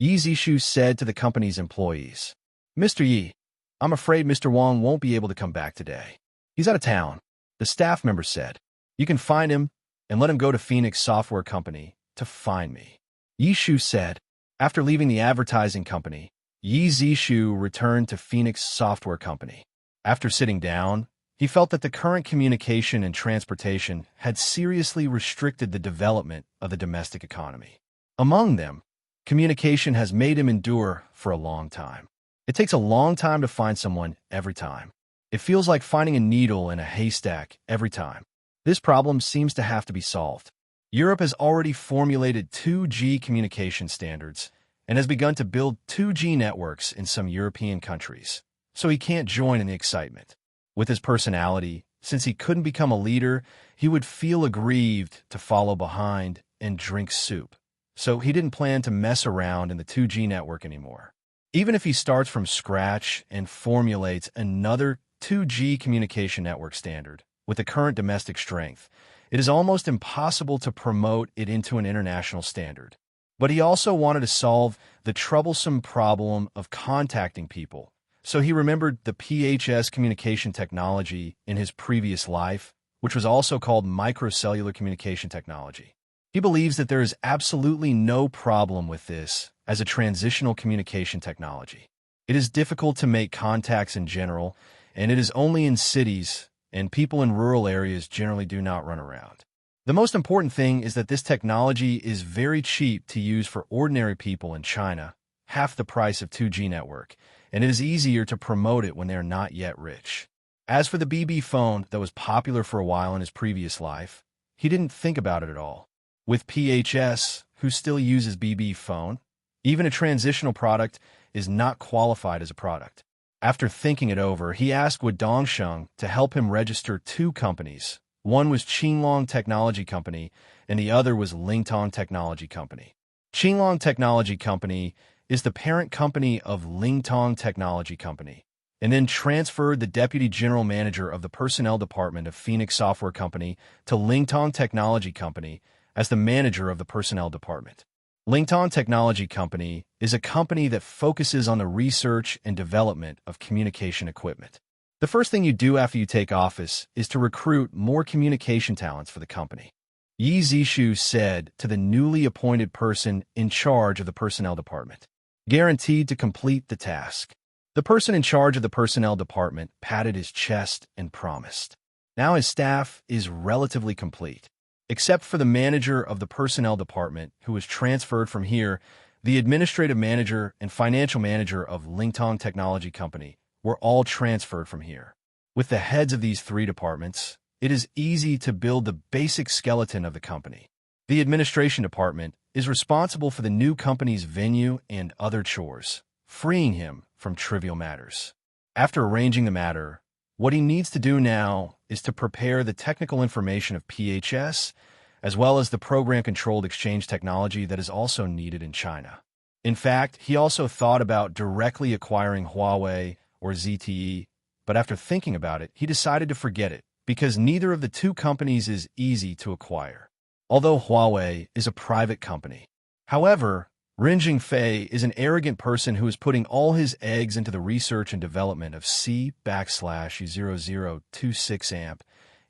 Yi Zishu said to the company's employees. "Mr. Yi, I'm afraid Mr. Wang won't be able to come back today. He's out of town," the staff member said. "You can find him and let him go to Phoenix Software Company to find me," Yi Shu said. After leaving the advertising company, Yi Zishu returned to Phoenix Software Company. After sitting down, he felt that the current communication and transportation had seriously restricted the development of the domestic economy. Among them, communication has made him endure for a long time. It takes a long time to find someone every time. It feels like finding a needle in a haystack every time. This problem seems to have to be solved. Europe has already formulated 2G communication standards and has begun to build 2G networks in some European countries, so he can't join in the excitement. With his personality, since he couldn't become a leader, he would feel aggrieved to follow behind and drink soup. So he didn't plan to mess around in the 2G network anymore. Even if he starts from scratch and formulates another 2G communication network standard with the current domestic strength, it is almost impossible to promote it into an international standard. But he also wanted to solve the troublesome problem of contacting people, so he remembered the PHS communication technology in his previous life, which was also called microcellular communication technology. He believes that there is absolutely no problem with this as a transitional communication technology. It is difficult to make contacts in general, and it is only in cities, and people in rural areas generally do not run around. The most important thing is that this technology is very cheap to use for ordinary people in China, half the price of 2G network, and it is easier to promote it when they are not yet rich. As for the BB phone that was popular for a while in his previous life, he didn't think about it at all. With PHS, who still uses BB phone, even a transitional product is not qualified as a product. After thinking it over, he asked Dongsheng to help him register two companies. One was Qinglong Technology Company, and the other was Lingtong Technology Company. Qinglong Technology Company is the parent company of Lingtong Technology Company, and then transferred the deputy general manager of the personnel department of Phoenix Software Company to Lingtong Technology Company as the manager of the personnel department. Lingtong Technology Company is a company that focuses on the research and development of communication equipment. The first thing you do after you take office is to recruit more communication talents for the company, Yi Zishu said to the newly appointed person in charge of the personnel department. Guaranteed to complete the task. The person in charge of the personnel department patted his chest and promised. Now his staff is relatively complete. Except for the manager of the personnel department, who was transferred from here, the administrative manager and financial manager of Lingtong Technology Company were all transferred from here. With the heads of these three departments, it is easy to build the basic skeleton of the company. The administration department is responsible for the new company's venue and other chores, freeing him from trivial matters. After arranging the matter, what he needs to do now is to prepare the technical information of PHS, as well as the program-controlled exchange technology that is also needed in China. In fact, he also thought about directly acquiring Huawei or ZTE, but after thinking about it, he decided to forget it, because neither of the two companies is easy to acquire. Although Huawei is a private company. However, Ren Jingfei is an arrogant person who is putting all his eggs into the research and development of C/0026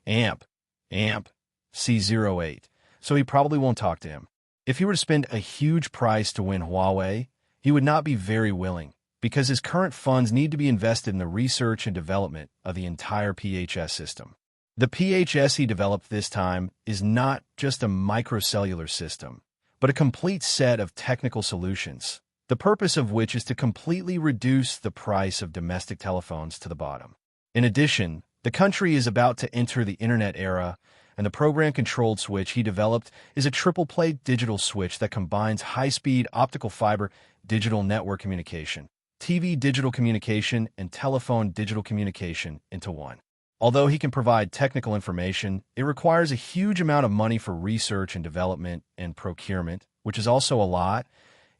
amp C08, so he probably won't talk to him. If he were to spend a huge price to win Huawei, he would not be very willing, because his current funds need to be invested in the research and development of the entire PHS system. The PHS he developed this time is not just a microcellular system, but a complete set of technical solutions, the purpose of which is to completely reduce the price of domestic telephones to the bottom. In addition, the country is about to enter the internet era, and the program-controlled switch he developed is a triple-plate digital switch that combines high-speed optical fiber digital network communication, TV digital communication, and telephone digital communication into one. Although he can provide technical information, it requires a huge amount of money for research and development and procurement, which is also a lot,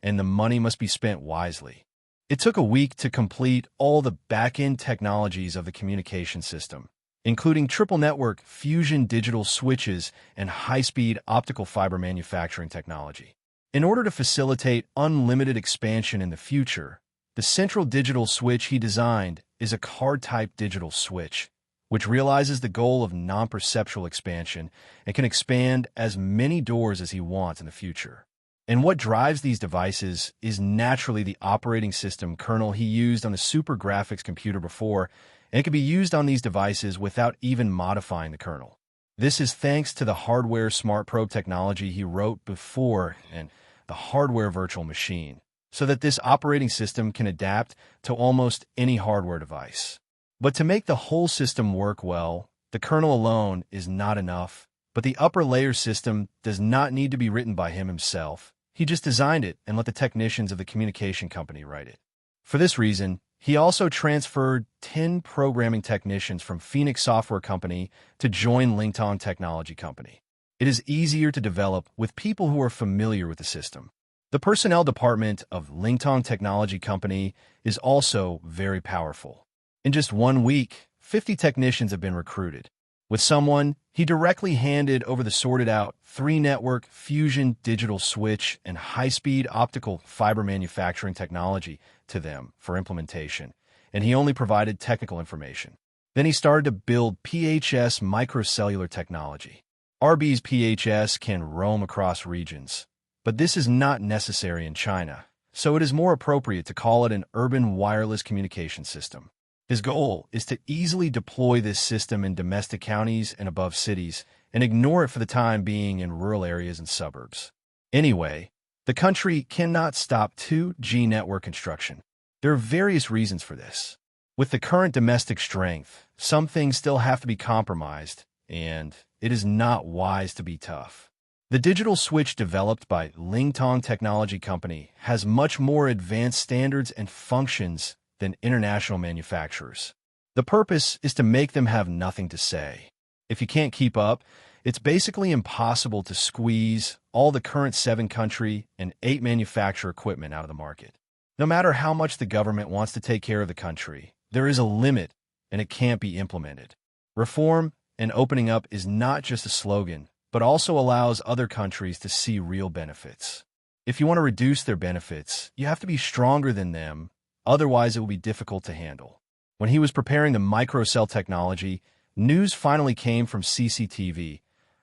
and the money must be spent wisely. It took a week to complete all the back-end technologies of the communication system, including triple network fusion digital switches and high-speed optical fiber manufacturing technology. In order to facilitate unlimited expansion in the future, the central digital switch he designed is a card-type digital switch, which realizes the goal of non-perceptual expansion and can expand as many doors as he wants in the future. And what drives these devices is naturally the operating system kernel he used on the Super Graphics computer before, and it can be used on these devices without even modifying the kernel. This is thanks to the hardware smart probe technology he wrote before and the hardware virtual machine, so that this operating system can adapt to almost any hardware device. But to make the whole system work well, the kernel alone is not enough, but the upper layer system does not need to be written by him himself. He just designed it and let the technicians of the communication company write it. For this reason, he also transferred 10 programming technicians from Phoenix Software Company to join Lingtong Technology Company. It is easier to develop with people who are familiar with the system. The personnel department of Lingtong Technology Company is also very powerful. In just 1 week, 50 technicians have been recruited. With someone, he directly handed over the sorted-out 3-network fusion digital switch and high-speed optical fiber manufacturing technology to them for implementation, and he only provided technical information. Then he started to build PHS microcellular technology. RB's PHS can roam across regions, but this is not necessary in China, so it is more appropriate to call it an urban wireless communication system. His goal is to easily deploy this system in domestic counties and above cities, and ignore it for the time being in rural areas and suburbs. Anyway, the country cannot stop 2G network construction. There are various reasons for this. With the current domestic strength, some things still have to be compromised, and it is not wise to be tough. The digital switch developed by Lingtong Technology Company has much more advanced standards and functions than international manufacturers. The purpose is to make them have nothing to say. If you can't keep up, it's basically impossible to squeeze all the current 7-country and 8-manufacturer equipment out of the market. No matter how much the government wants to take care of the country, there is a limit, and it can't be implemented. Reform and opening up is not just a slogan, but also allows other countries to see real benefits. If you want to reduce their benefits, you have to be stronger than them. Otherwise, it will be difficult to handle. When he was preparing the microcell technology, news finally came from CCTV,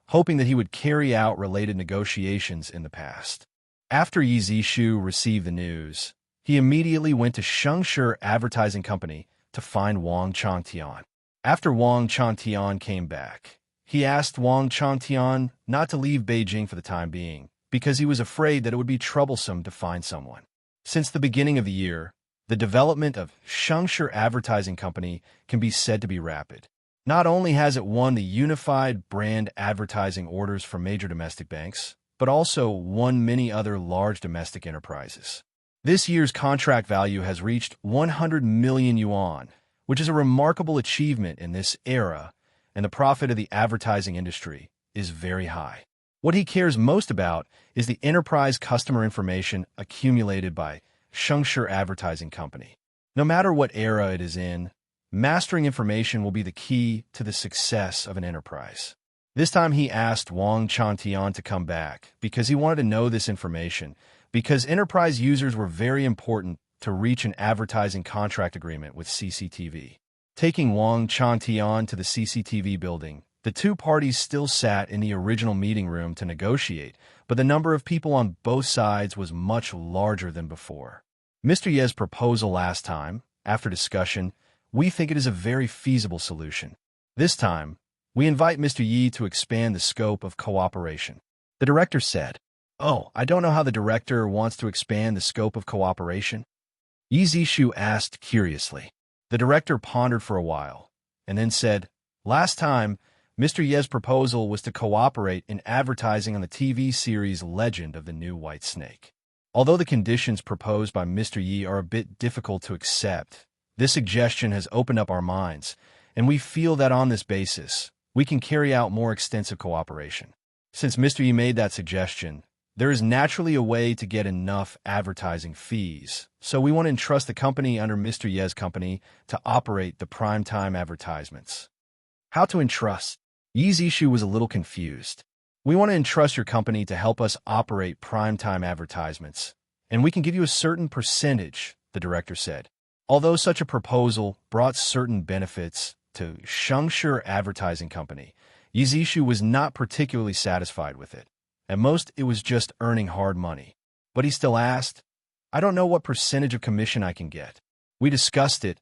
hoping that he would carry out related negotiations in the past. After Yi Zishu received the news, he immediately went to Shengshi Advertising Company to find Wang Changtian. After Wang Changtian came back, he asked Wang Changtian not to leave Beijing for the time being, because he was afraid that it would be troublesome to find someone. Since the beginning of the year, the development of Shengshi Advertising Company can be said to be rapid. Not only has it won the unified brand advertising orders from major domestic banks, but also won many other large domestic enterprises. This year's contract value has reached 100 million yuan, which is a remarkable achievement in this era, and the profit of the advertising industry is very high. What he cares most about is the enterprise customer information accumulated by Shengshi Advertising Company. No matter what era it is in, mastering information will be the key to the success of an enterprise. This time he asked Wang Changtian to come back because he wanted to know this information, because enterprise users were very important to reach an advertising contract agreement with CCTV. Taking Wang Changtian to the CCTV building, the two parties still sat in the original meeting room to negotiate, but the number of people on both sides was much larger than before. Mr. Ye's proposal last time, after discussion, we think it is a very feasible solution. This time, we invite Mr. Yi to expand the scope of cooperation. The director said, "Oh, I don't know how the director wants to expand the scope of cooperation." Yi Zishu asked curiously. The director pondered for a while, and then said, "Last time, Mr. Ye's proposal was to cooperate in advertising on the TV series Legend of the New White Snake. Although the conditions proposed by Mr. Yi are a bit difficult to accept, this suggestion has opened up our minds, and we feel that on this basis, we can carry out more extensive cooperation. Since Mr. Yi made that suggestion, there is naturally a way to get enough advertising fees, so we want to entrust the company under Mr. Ye's company to operate the primetime advertisements." How to entrust? Yi Zishu was a little confused. We want to entrust your company to help us operate primetime advertisements, and we can give you a certain percentage, the director said. Although such a proposal brought certain benefits to Shengshi Advertising Company, Yizishu was not particularly satisfied with it. At most, it was just earning hard money. But he still asked, I don't know what percentage of commission I can get. We discussed it,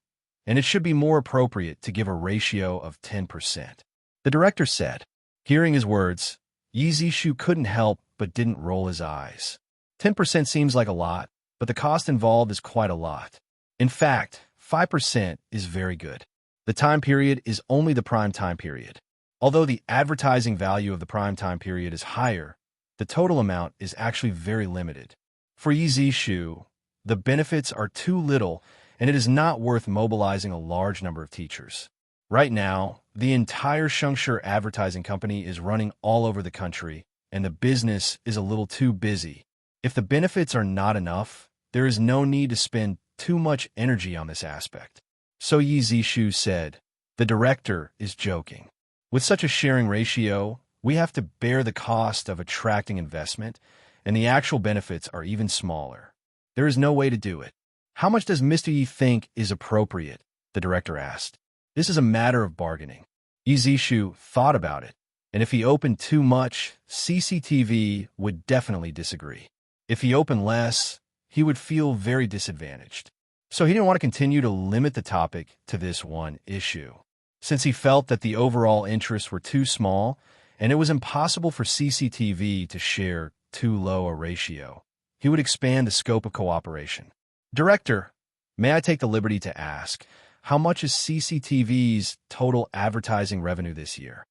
and it should be more appropriate to give a ratio of 10%. The director said. Hearing his words, Yizishu couldn't help but didn't roll his eyes. 10% seems like a lot, but the cost involved is quite a lot. In fact, 5% is very good. The time period is only the prime time period. Although the advertising value of the prime time period is higher, the total amount is actually very limited. For Yizishu, the benefits are too little, and it is not worth mobilizing a large number of teachers. Right now, the entire Shengshi Advertising Company is running all over the country, and the business is a little too busy. If the benefits are not enough, there is no need to spend too much energy on this aspect. So Yizishu said, the director is joking. With such a sharing ratio, we have to bear the cost of attracting investment, and the actual benefits are even smaller. There is no way to do it. How much does Mr. Yi think is appropriate? The director asked. This is a matter of bargaining. Yizishu thought about it, and if he opened too much, CCTV would definitely disagree. If he opened less, he would feel very disadvantaged. So he didn't want to continue to limit the topic to this one issue. Since he felt that the overall interests were too small, and it was impossible for CCTV to share too low a ratio, he would expand the scope of cooperation. Director, may I take the liberty to ask, how much is CCTV's total advertising revenue this year?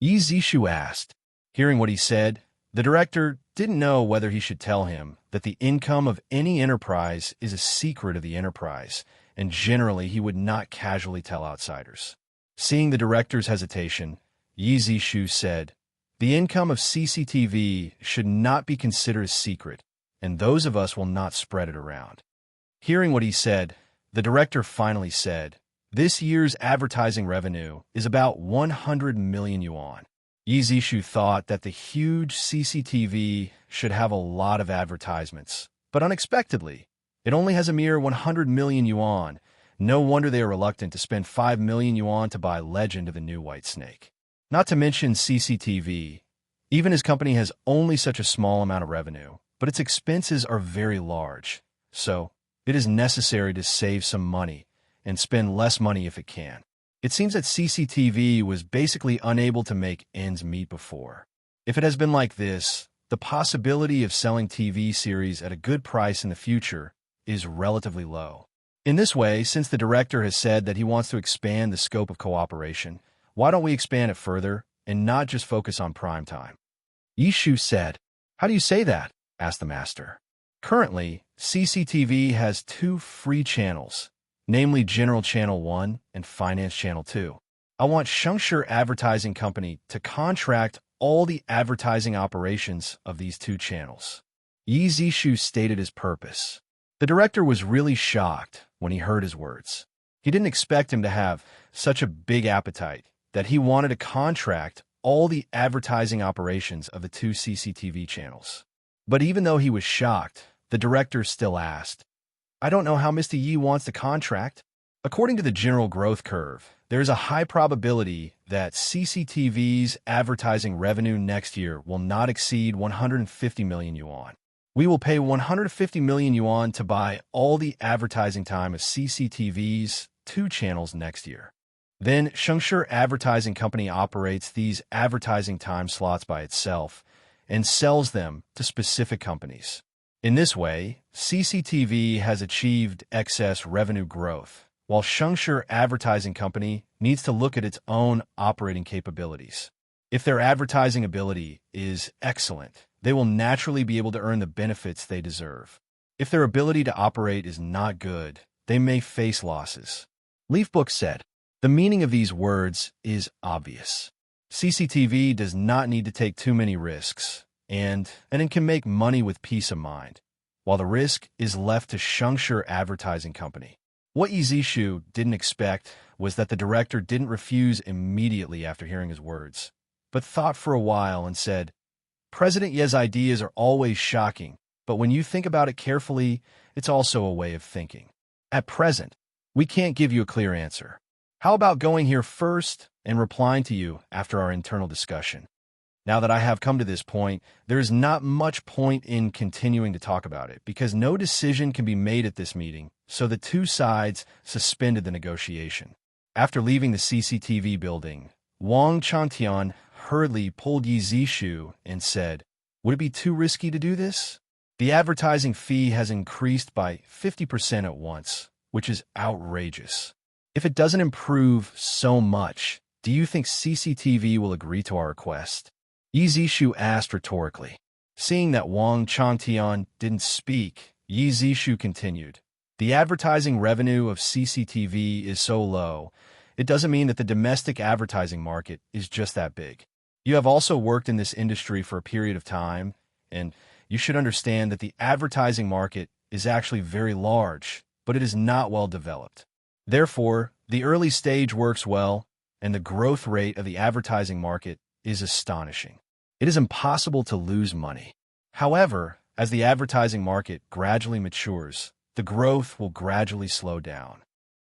Yizishu asked. Hearing what he said, the director didn't know whether he should tell him that the income of any enterprise is a secret of the enterprise, and generally he would not casually tell outsiders. Seeing the director's hesitation, Yizishu said, the income of CCTV should not be considered a secret, and those of us will not spread it around. Hearing what he said, the director finally said, this year's advertising revenue is about 100 million yuan. Yizishu thought that the huge CCTV should have a lot of advertisements, but unexpectedly, it only has a mere 100 million yuan. No wonder they are reluctant to spend 5 million yuan to buy Legend of the New White Snake. Not to mention CCTV. Even his company has only such a small amount of revenue, but its expenses are very large. So, it is necessary to save some money and spend less money if it can. It seems that CCTV was basically unable to make ends meet before. If it has been like this, the possibility of selling TV series at a good price in the future is relatively low. In this way, since the director has said that he wants to expand the scope of cooperation, why don't we expand it further and not just focus on prime time? Yishu said. How do you say that? Asked the master. Currently, CCTV has 2 free channels, namely General Channel 1 and Finance Channel 2. I want Shengshi Advertising Company to contract all the advertising operations of these 2 channels. Yizishu stated his purpose. The director was really shocked when he heard his words. He didn't expect him to have such a big appetite that he wanted to contract all the advertising operations of the 2 CCTV channels. But even though he was shocked, the director still asked, I don't know how Mr. Yi wants to contract. According to the general growth curve, there is a high probability that CCTV's advertising revenue next year will not exceed 150 million yuan. We will pay 150 million yuan to buy all the advertising time of CCTV's 2 channels next year. Then Shengshi Advertising Company operates these advertising time slots by itself and sells them to specific companies. In this way, CCTV has achieved excess revenue growth, while Shengshi Advertising Company needs to look at its own operating capabilities. If their advertising ability is excellent, they will naturally be able to earn the benefits they deserve. If their ability to operate is not good, they may face losses. Leafbook said, the meaning of these words is obvious. CCTV does not need to take too many risks, and it can make money with peace of mind, while the risk is left to Shengshi Advertising Company. What Yizishu didn't expect was that the director didn't refuse immediately after hearing his words, but thought for a while and said, President Ye's ideas are always shocking, but when you think about it carefully, it's also a way of thinking. At present, we can't give you a clear answer. How about going here first and replying to you after our internal discussion? Now that I have come to this point, there's not much point in continuing to talk about it because no decision can be made at this meeting, so the two sides suspended the negotiation. After leaving the CCTV building, Wang Chantian hurriedly pulled Yi Zishu and said, "Would it be too risky to do this? The advertising fee has increased by 50% at once, which is outrageous. If it doesn't improve so much, do you think CCTV will agree to our request?" Yi Zishu asked rhetorically. Seeing that Wang Chantian didn't speak, Yi Zishu continued, "The advertising revenue of CCTV is so low, it doesn't mean that the domestic advertising market is just that big. You have also worked in this industry for a period of time, and you should understand that the advertising market is actually very large, but it is not well developed. Therefore, the early stage works well, and the growth rate of the advertising market is astonishing. It is impossible to lose money. However, as the advertising market gradually matures, the growth will gradually slow down."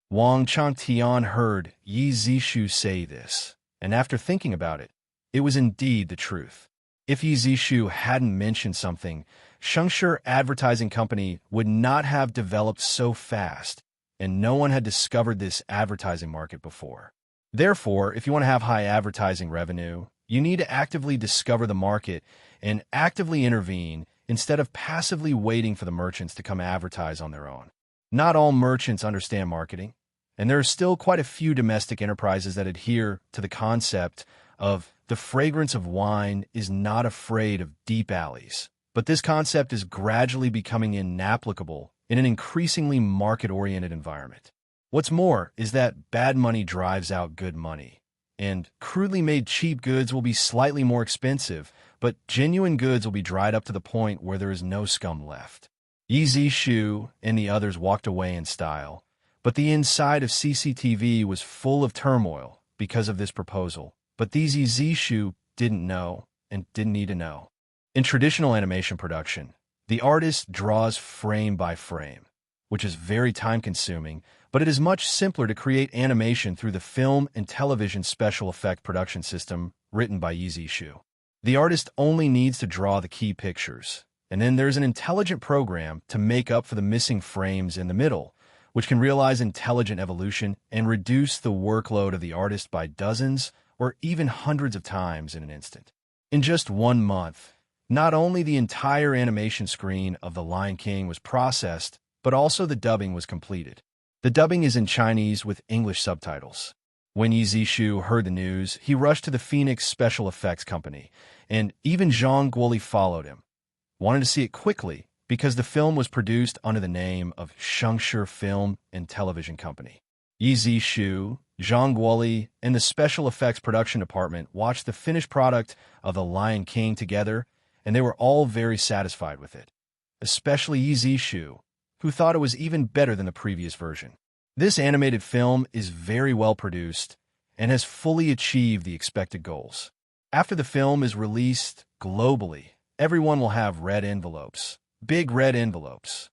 Wang Chantian heard Yi Zishu say this, and after thinking about it, it was indeed the truth. If Yi Zishu hadn't mentioned something, Shengshi Advertising Company would not have developed so fast, and no one had discovered this advertising market before. Therefore, if you want to have high advertising revenue, you need to actively discover the market and actively intervene instead of passively waiting for the merchants to come advertise on their own. Not all merchants understand marketing, and there are still quite a few domestic enterprises that adhere to the concept of the fragrance of wine is not afraid of deep alleys. But this concept is gradually becoming inapplicable in an increasingly market-oriented environment. What's more is that bad money drives out good money, and crudely made cheap goods will be slightly more expensive, but genuine goods will be dried up to the point where there is no scum left. Yi Zishu and the others walked away in style, but the inside of CCTV was full of turmoil because of this proposal. But these Yi Zishu didn't know and didn't need to know. In traditional animation production, the artist draws frame by frame, which is very time-consuming, but it is much simpler to create animation through the film and television special effect production system written by Yi Zishu. The artist only needs to draw the key pictures, and then there's an intelligent program to make up for the missing frames in the middle, which can realize intelligent evolution and reduce the workload of the artist by dozens or even hundreds of times in an instant. In just 1 month, not only the entire animation screen of The Lion King was processed, but also the dubbing was completed. The dubbing is in Chinese with English subtitles. When Yi Zishu heard the news, he rushed to the Phoenix Special Effects Company, and even Zhang Guoli followed him. Wanted to see it quickly because the film was produced under the name of Shengshi Film and Television Company. Yi Zishu, Zhang Guoli, and the Special Effects Production Department watched the finished product of The Lion King together, and they were all very satisfied with it, especially Yi Zishu, who thought it was even better than the previous version. This animated film is very well produced and has fully achieved the expected goals. After the film is released globally, everyone will have red envelopes, big red envelopes.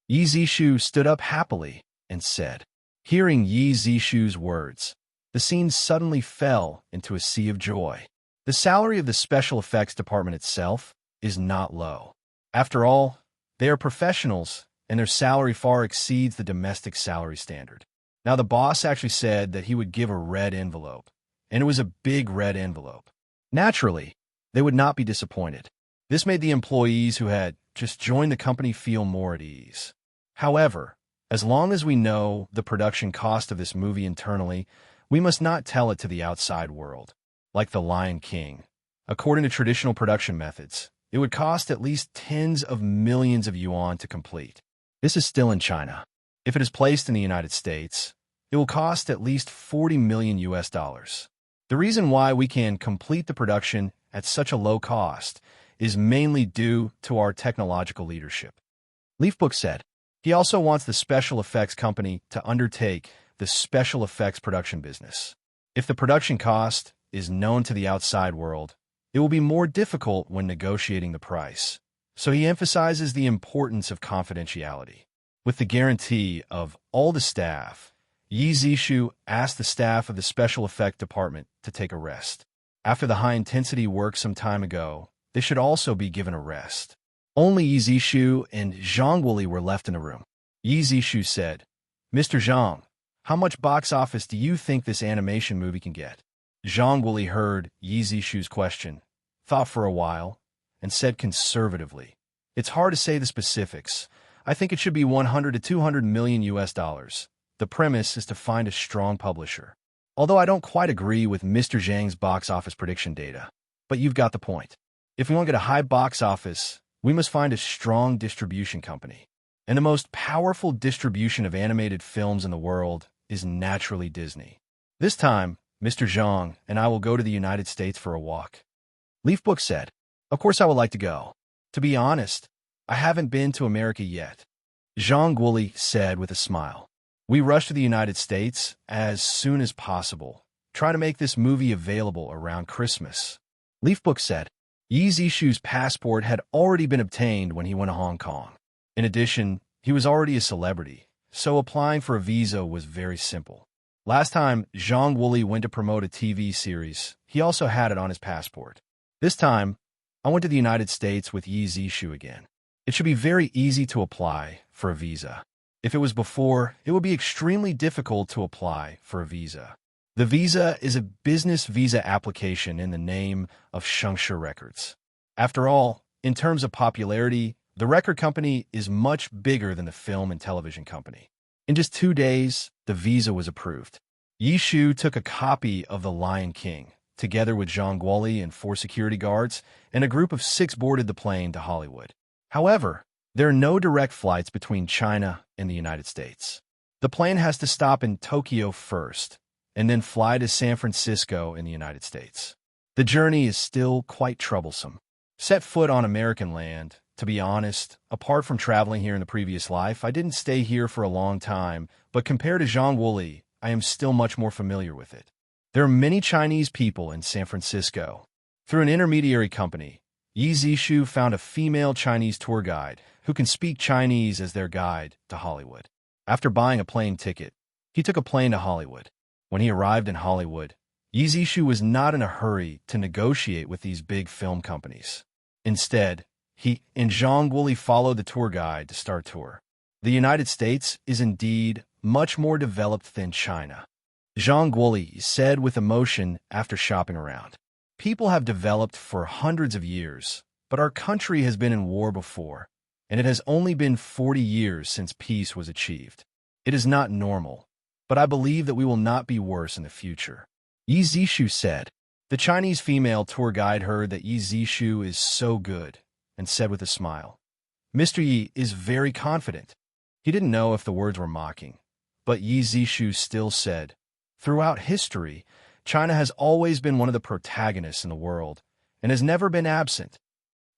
Yi Zishu stood up happily and said, hearing Yi Zishu's words, the scene suddenly fell into a sea of joy. The salary of the special effects department itself is not low. After all, they are professionals, and their salary far exceeds the domestic salary standard. Now, the boss actually said that he would give a red envelope, and it was a big red envelope. Naturally, they would not be disappointed. This made the employees who had just joined the company feel more at ease. However, as long as we know the production cost of this movie internally, we must not tell it to the outside world. Like The Lion King, according to traditional production methods, it would cost at least tens of millions of yuan to complete. This is still in China. If it is placed in the United States, it will cost at least 40 million US dollars. The reason why we can complete the production at such a low cost is mainly due to our technological leadership. Leafbook said, he also wants the special effects company to undertake the special effects production business. If the production cost is known to the outside world, it will be more difficult when negotiating the price. So he emphasizes the importance of confidentiality. With the guarantee of all the staff, Yi Zishu asked the staff of the special effect department to take a rest. After the high-intensity work some time ago, they should also be given a rest. Only Yi Zishu and Zhang Wuli were left in the room. Yi Zishu said, "Mr. Zhang, how much box office do you think this animation movie can get?" Zhang Wuli heard Yi Zishu's question, thought for a while, and said conservatively, "It's hard to say the specifics. I think it should be 100 to 200 million US dollars. The premise is to find a strong publisher. Although I don't quite agree with Mr. Zhang's box office prediction data. But you've got the point. If we want to get a high box office, we must find a strong distribution company. And the most powerful distribution of animated films in the world is naturally Disney. This time, Mr. Zhang and I will go to the United States for a walk." Leafbook said, "Of course I would like to go. To be honest, I haven't been to America yet." Zhang Wuli said with a smile, "We rush to the United States as soon as possible. Try to make this movie available around Christmas." Leafbook said, Yi Zishu's passport had already been obtained when he went to Hong Kong. In addition, he was already a celebrity, so applying for a visa was very simple. Last time Zhang Wuli went to promote a TV series, he also had it on his passport. This time, I went to the United States with Yi Zishu again. It should be very easy to apply for a visa. If it was before, it would be extremely difficult to apply for a visa. The visa is a business visa application in the name of Shengshe Records. After all, in terms of popularity, the record company is much bigger than the film and television company. In just 2 days, the visa was approved. Yi Shu took a copy of The Lion King, together with Zhang Guoli and 4 security guards, and a group of 6 boarded the plane to Hollywood. However, there are no direct flights between China and the United States. The plane has to stop in Tokyo first, and then fly to San Francisco in the United States. The journey is still quite troublesome. Set foot on American land, to be honest, apart from traveling here in the previous life, I didn't stay here for a long time, but compared to Zhang Wuli, I am still much more familiar with it. There are many Chinese people in San Francisco. Through an intermediary company, Yi Zishu found a female Chinese tour guide who can speak Chinese as their guide to Hollywood. After buying a plane ticket, he took a plane to Hollywood. When he arrived in Hollywood, Yi Zishu was not in a hurry to negotiate with these big film companies. Instead, he and Zhang Wuli followed the tour guide to start tour. The United States is indeed much more developed than China. Zhang Guoli said with emotion after shopping around. People have developed for hundreds of years, but our country has been in war before, and it has only been 40 years since peace was achieved. It is not normal, but I believe that we will not be worse in the future. Yi Zishu said. The Chinese female tour guide heard that Yi Zishu is so good, and said with a smile, "Mr. Yi is very confident." He didn't know if the words were mocking, but Yi Zishu still said, "Throughout history, China has always been one of the protagonists in the world, and has never been absent."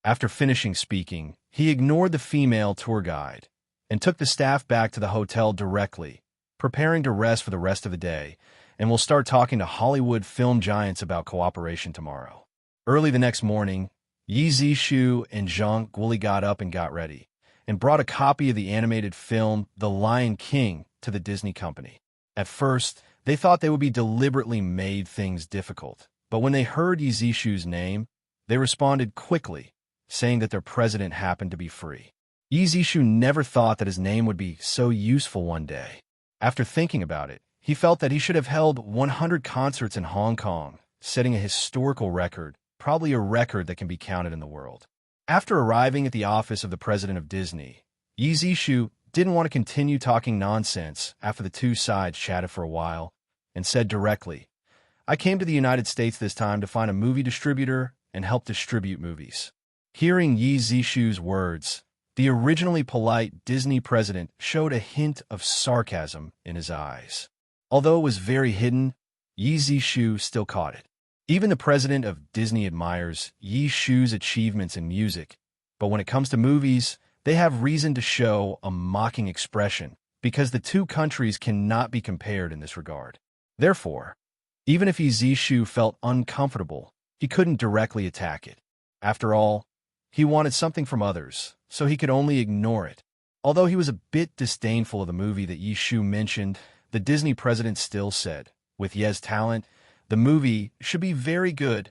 After finishing speaking, he ignored the female tour guide, and took the staff back to the hotel directly, preparing to rest for the rest of the day, and will start talking to Hollywood film giants about cooperation tomorrow. Early the next morning, Yi Zishu and Zhang Guoli got up and got ready, and brought a copy of the animated film The Lion King to the Disney company. At first, they thought they would be deliberately made things difficult, but when they heard Yi Zishu's name, they responded quickly, saying that their president happened to be free. Yi Zishu never thought that his name would be so useful one day. After thinking about it, he felt that he should have held 100 concerts in Hong Kong, setting a historical record, probably a record that can be counted in the world. After arriving at the office of the president of Disney, Yi Zishu didn't want to continue talking nonsense after the two sides chatted for a while, and said directly, "I came to the United States this time to find a movie distributor and help distribute movies." Hearing Yi Zishu's words, the originally polite Disney president showed a hint of sarcasm in his eyes. Although it was very hidden, Yi Zishu still caught it. Even the president of Disney admires Yi Zishu's achievements in music, but when it comes to movies, they have reason to show a mocking expression because the two countries cannot be compared in this regard. Therefore, even if Yi Zishu felt uncomfortable, he couldn't directly attack it. After all, he wanted something from others, so he could only ignore it. Although he was a bit disdainful of the movie that Yishu mentioned, the Disney president still said, with Ye's talent, the movie should be very good.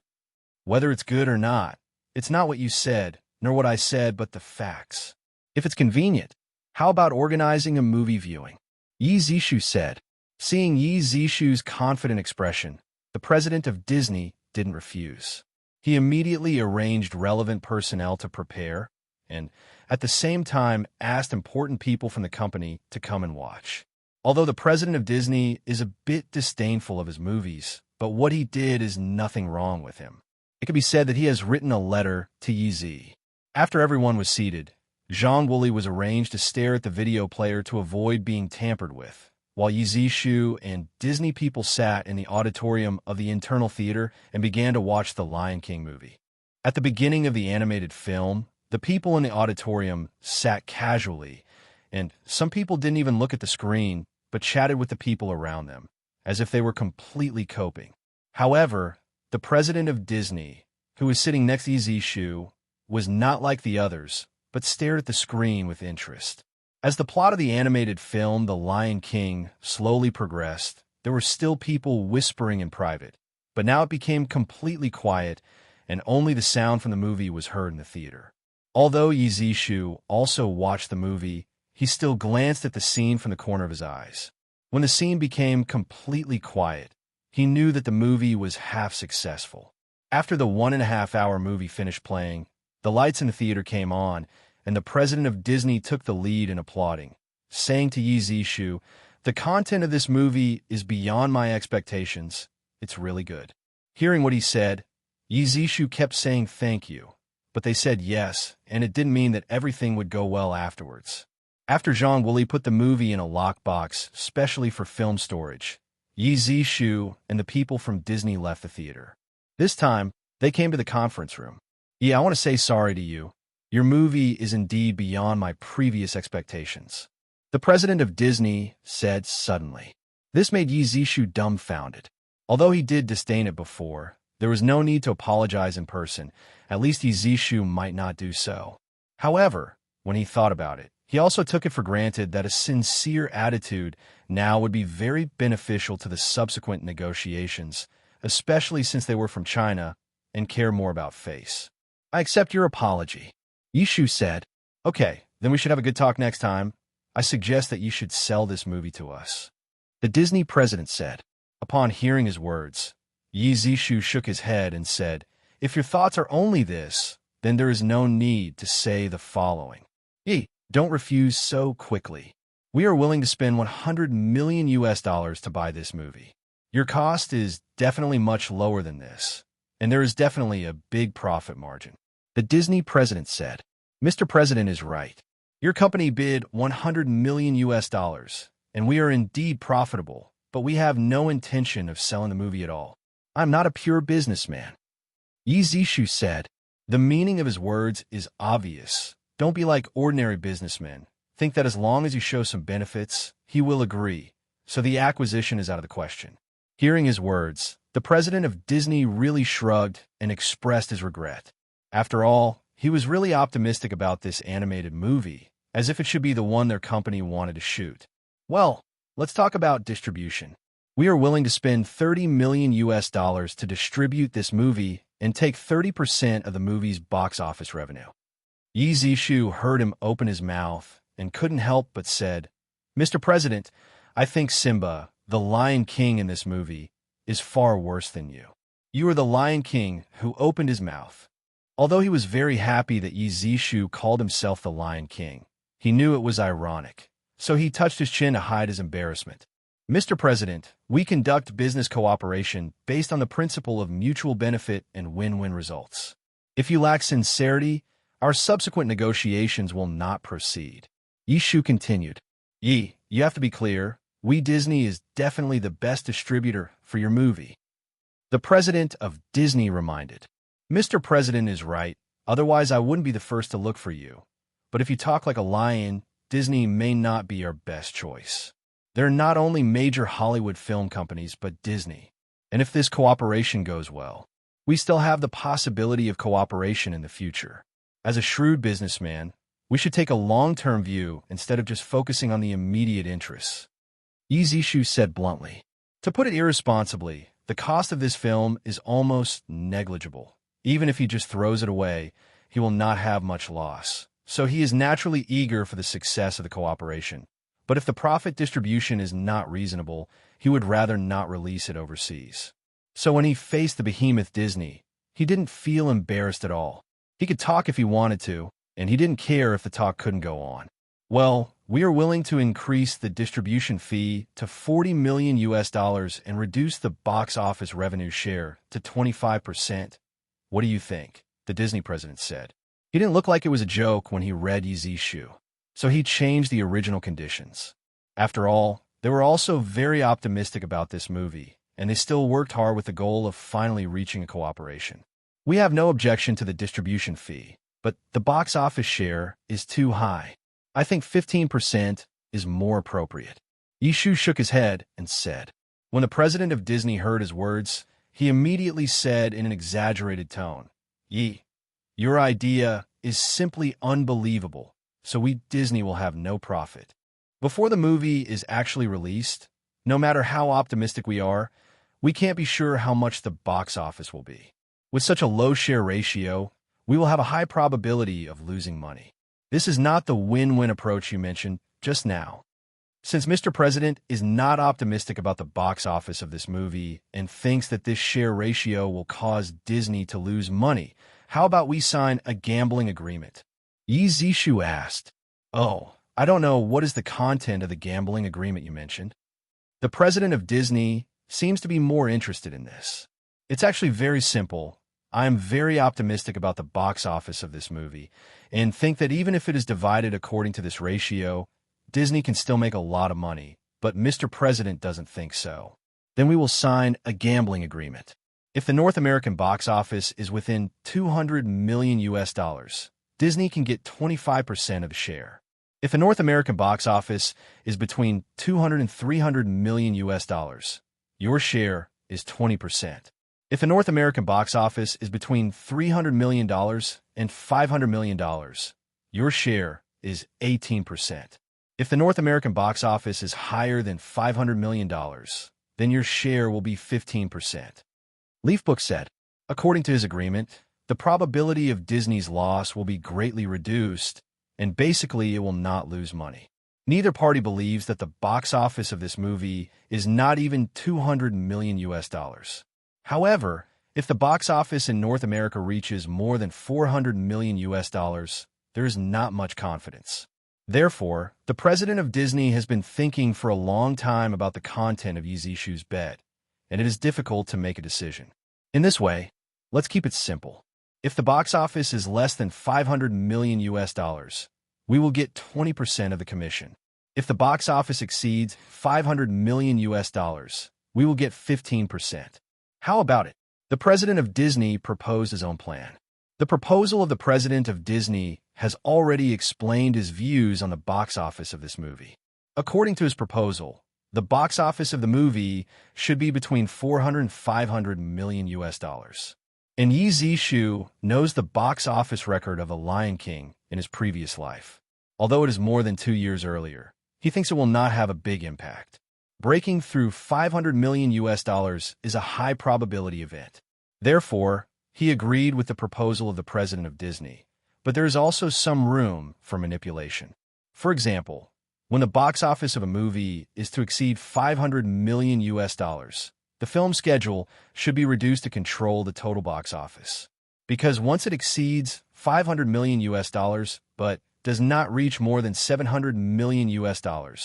Whether it's good or not, it's not what you said, nor what I said, but the facts. If it's convenient, how about organizing a movie viewing? Yi Zishu said. Seeing Yi Zishu's confident expression, the president of Disney didn't refuse. He immediately arranged relevant personnel to prepare, and at the same time asked important people from the company to come and watch. Although the president of Disney is a bit disdainful of his movies, but what he did is nothing wrong with him. It could be said that he has written a letter to Yi Zi. After everyone was seated, Zhang Wuli was arranged to stare at the video player to avoid being tampered with, while Yi Zishu and Disney people sat in the auditorium of the internal theater and began to watch the Lion King movie. At the beginning of the animated film, the people in the auditorium sat casually, and some people didn't even look at the screen, but chatted with the people around them, as if they were completely coping. However, the president of Disney, who was sitting next to Yi Zishu, was not like the others, but stared at the screen with interest. As the plot of the animated film The Lion King slowly progressed, there were still people whispering in private, but now it became completely quiet, and only the sound from the movie was heard in the theater. Although Yi Zishu also watched the movie, he still glanced at the scene from the corner of his eyes. When the scene became completely quiet, he knew that the movie was half successful. After the 1.5-hour movie finished playing, the lights in the theater came on, and the president of Disney took the lead in applauding, saying to Yi Zishu, "The content of this movie is beyond my expectations. It's really good." Hearing what he said, Yi Zishu kept saying thank you, but they said yes, and it didn't mean that everything would go well afterwards. After Zhang Wuli put the movie in a lockbox, specially for film storage, Yi Zishu and the people from Disney left the theater. This time, they came to the conference room. "Yi, I want to say sorry to you. Your movie is indeed beyond my previous expectations," the president of Disney said suddenly. This made Yi Zishu dumbfounded. Although he did disdain it before, there was no need to apologize in person. At least Yi Zishu might not do so. However, when he thought about it, he also took it for granted that a sincere attitude now would be very beneficial to the subsequent negotiations, especially since they were from China and care more about face. "I accept your apology," Yishu said. "Okay, then we should have a good talk next time. I suggest that you should sell this movie to us," the Disney president said. Upon hearing his words, Yi Zishu shook his head and said, "If your thoughts are only this, then there is no need to say the following. Yi, don't refuse so quickly. We are willing to spend $100 million to buy this movie. Your cost is definitely much lower than this, and there is definitely a big profit margin," the Disney president said. "Mr. President is right. Your company bid $100 million, and we are indeed profitable, but we have no intention of selling the movie at all. I'm not a pure businessman," Yi Zishu said. The meaning of his words is obvious. Don't be like ordinary businessmen. Think that as long as you show some benefits, he will agree, so the acquisition is out of the question. Hearing his words, the president of Disney really shrugged and expressed his regret. After all, he was really optimistic about this animated movie, as if it should be the one their company wanted to shoot. "Well, let's talk about distribution. We are willing to spend $30 million to distribute this movie and take 30% of the movie's box office revenue." Yi Zishu heard him open his mouth and couldn't help but said, "Mr. President, I think Simba, the Lion King in this movie, is far worse than you. You are the Lion King who opened his mouth." Although he was very happy that Yi Zishu called himself the Lion King, he knew it was ironic, so he touched his chin to hide his embarrassment. "Mr. President, we conduct business cooperation based on the principle of mutual benefit and win-win results. If you lack sincerity, our subsequent negotiations will not proceed," Yishu continued. "Yi, you have to be clear. We Disney is definitely the best distributor for your movie," the president of Disney reminded. "Mr. President is right. Otherwise, I wouldn't be the first to look for you. But if you talk like a lion, Disney may not be our best choice. There are not only major Hollywood film companies, but Disney. And if this cooperation goes well, We still have the possibility of cooperation in the future. As a shrewd businessman, we should take a long-term view instead of just focusing on the immediate interests. Yi Zishu said bluntly. To put it irresponsibly, the cost of this film is almost negligible. Even if he just throws it away, he will not have much loss. So he is naturally eager for the success of the cooperation. But if the profit distribution is not reasonable, he would rather not release it overseas. So when he faced the behemoth Disney, he didn't feel embarrassed at all. He could talk if he wanted to, and he didn't care if the talk couldn't go on. Well, we are willing to increase the distribution fee to $40 million and reduce the box office revenue share to 25%. What do you think? The Disney president said. He didn't look like it was a joke when he read Yi Zishu. So he changed the original conditions. After all, they were also very optimistic about this movie, and they still worked hard with the goal of finally reaching a cooperation. We have no objection to the distribution fee, but the box office share is too high. I think 15% is more appropriate. Yishu shook his head and said. When the president of Disney heard his words, he immediately said in an exaggerated tone, Yi, your idea is simply unbelievable, so we Disney will have no profit. Before the movie is actually released, no matter how optimistic we are, we can't be sure how much the box office will be. With such a low share ratio, we will have a high probability of losing money. This is not the win-win approach you mentioned just now. Since Mr. President is not optimistic about the box office of this movie and thinks that this share ratio will cause Disney to lose money, how about we sign a gambling agreement? Yi Zishu asked. Oh, I don't know what is the content of the gambling agreement you mentioned. The president of Disney seems to be more interested in this. It's actually very simple. I am very optimistic about the box office of this movie and think that even if it is divided according to this ratio, Disney can still make a lot of money, but Mr. President doesn't think so. Then we will sign a gambling agreement. If the North American box office is within $200 million, Disney can get 25% of the share. If the North American box office is between $200 and $300 million, your share is 20%. If the North American box office is between $300 million and $500 million, your share is 18%. If the North American box office is higher than $500 million, then your share will be 15%. Leafbook said, according to his agreement, the probability of Disney's loss will be greatly reduced, and basically it will not lose money. Neither party believes that the box office of this movie is not even $200 million. However, if the box office in North America reaches more than $400 million, there is not much confidence. Therefore, the president of Disney has been thinking for a long time about the content of Yi Zishu's bet, and it is difficult to make a decision. In this way, let's keep it simple. If the box office is less than $500 million, we will get 20% of the commission. If the box office exceeds $500 million, we will get 15%. How about it? The president of Disney proposed his own plan. The proposal of the president of Disney has already explained his views on the box office of this movie. According to his proposal, the box office of the movie should be between $400 and $500 million. And Yi Zishu knows the box office record of The Lion King in his previous life. Although it is more than 2 years earlier, he thinks it will not have a big impact. Breaking through $500 million is a high probability event. Therefore, he agreed with the proposal of the president of Disney, but there is also some room for manipulation. For example, when the box office of a movie is to exceed $500 million, the film schedule should be reduced to control the total box office. Because once it exceeds $500 million, but does not reach more than $700 million,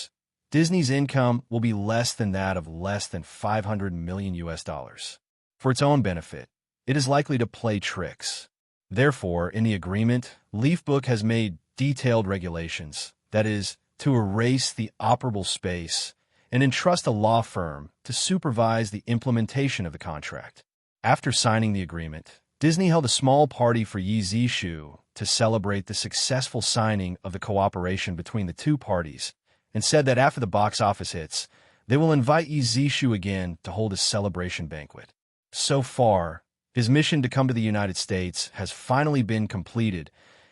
Disney's income will be less than that of less than $500 million. For its own benefit, it is likely to play tricks. Therefore, in the agreement, Leafbook has made detailed regulations, that is, to erase the operable space and entrust a law firm to supervise the implementation of the contract. After signing the agreement, Disney held a small party for Yi Zishu to celebrate the successful signing of the cooperation between the two parties, and said that after the box office hits, they will invite Yi Zishu again to hold a celebration banquet. So far, His mission to come to the United States has finally been completed,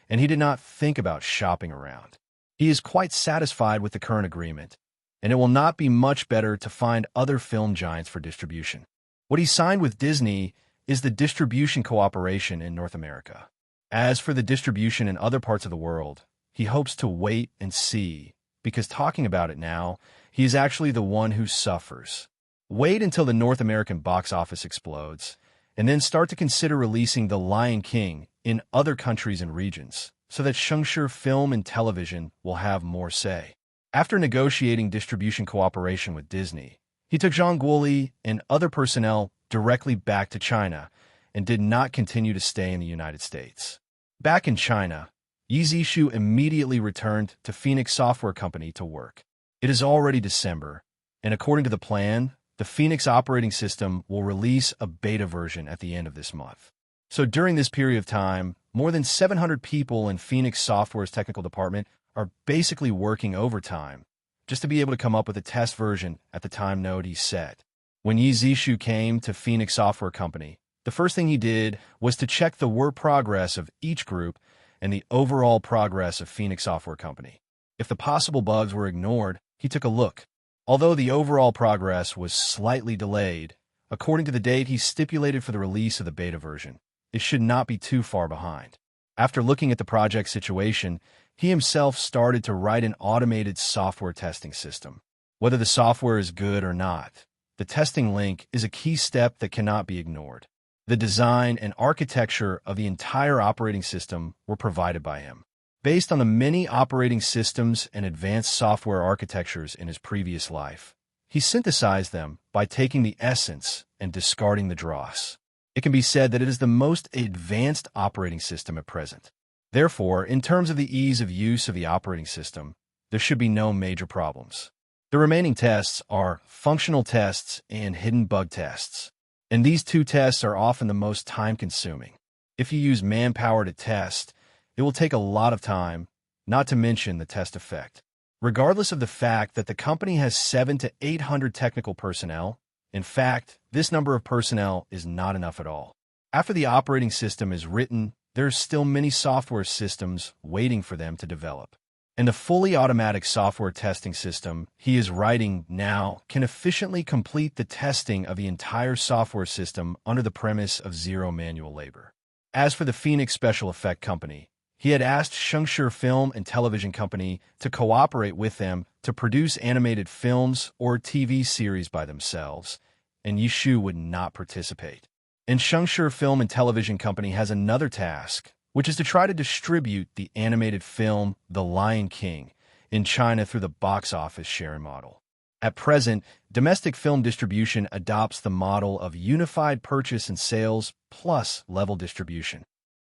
and he did not think about shopping around. He is quite satisfied with the current agreement, and it will not be much better to find other film giants for distribution. What he signed with Disney is the distribution cooperation in North America. As for the distribution in other parts of the world, he hopes to wait and see, because talking about it now, he is actually the one who suffers. Wait until the North American box office explodes, and then start to consider releasing The Lion King in other countries and regions, so that Shengshi Film and Television will have more say. After negotiating distribution cooperation with Disney, he took Zhang Guoli and other personnel directly back to China and did not continue to stay in the United States. Back in China, Yi Zishu immediately returned to Phoenix Software Company to work. It is already December, and according to the plan, the Phoenix operating system will release a beta version at the end of this month. So during this period of time, more than 700 people in Phoenix Software's technical department are basically working overtime just to be able to come up with a test version at the time node he set. When Yi Zishu came to Phoenix Software Company, the first thing he did was to check the work progress of each group and the overall progress of Phoenix Software Company. If the possible bugs were ignored, he took a look. Although the overall progress was slightly delayed, according to the date he stipulated for the release of the beta version, it should not be too far behind. After looking at the project situation, he himself started to write an automated software testing system. Whether the software is good or not, the testing link is a key step that cannot be ignored. The design and architecture of the entire operating system were provided by him. Based on the many operating systems and advanced software architectures in his previous life, he synthesized them by taking the essence and discarding the dross. It can be said that it is the most advanced operating system at present. Therefore, in terms of the ease of use of the operating system, there should be no major problems. The remaining tests are functional tests and hidden bug tests, and these two tests are often the most time-consuming. If you use manpower to test, it will take a lot of time, not to mention the test effect. Regardless of the fact that the company has 700 to 800 technical personnel, in fact, this number of personnel is not enough at all. After the operating system is written, there are still many software systems waiting for them to develop. And the fully automatic software testing system he is writing now can efficiently complete the testing of the entire software system under the premise of zero manual labor. As for the Phoenix Special Effect Company, he had asked Shengshi Film and Television Company to cooperate with them to produce animated films or TV series by themselves, and Yishu would not participate. And Shengshi Film and Television Company has another task, which is to try to distribute the animated film The Lion King in China through the box office sharing model. At present, domestic film distribution adopts the model of unified purchase and sales plus level distribution.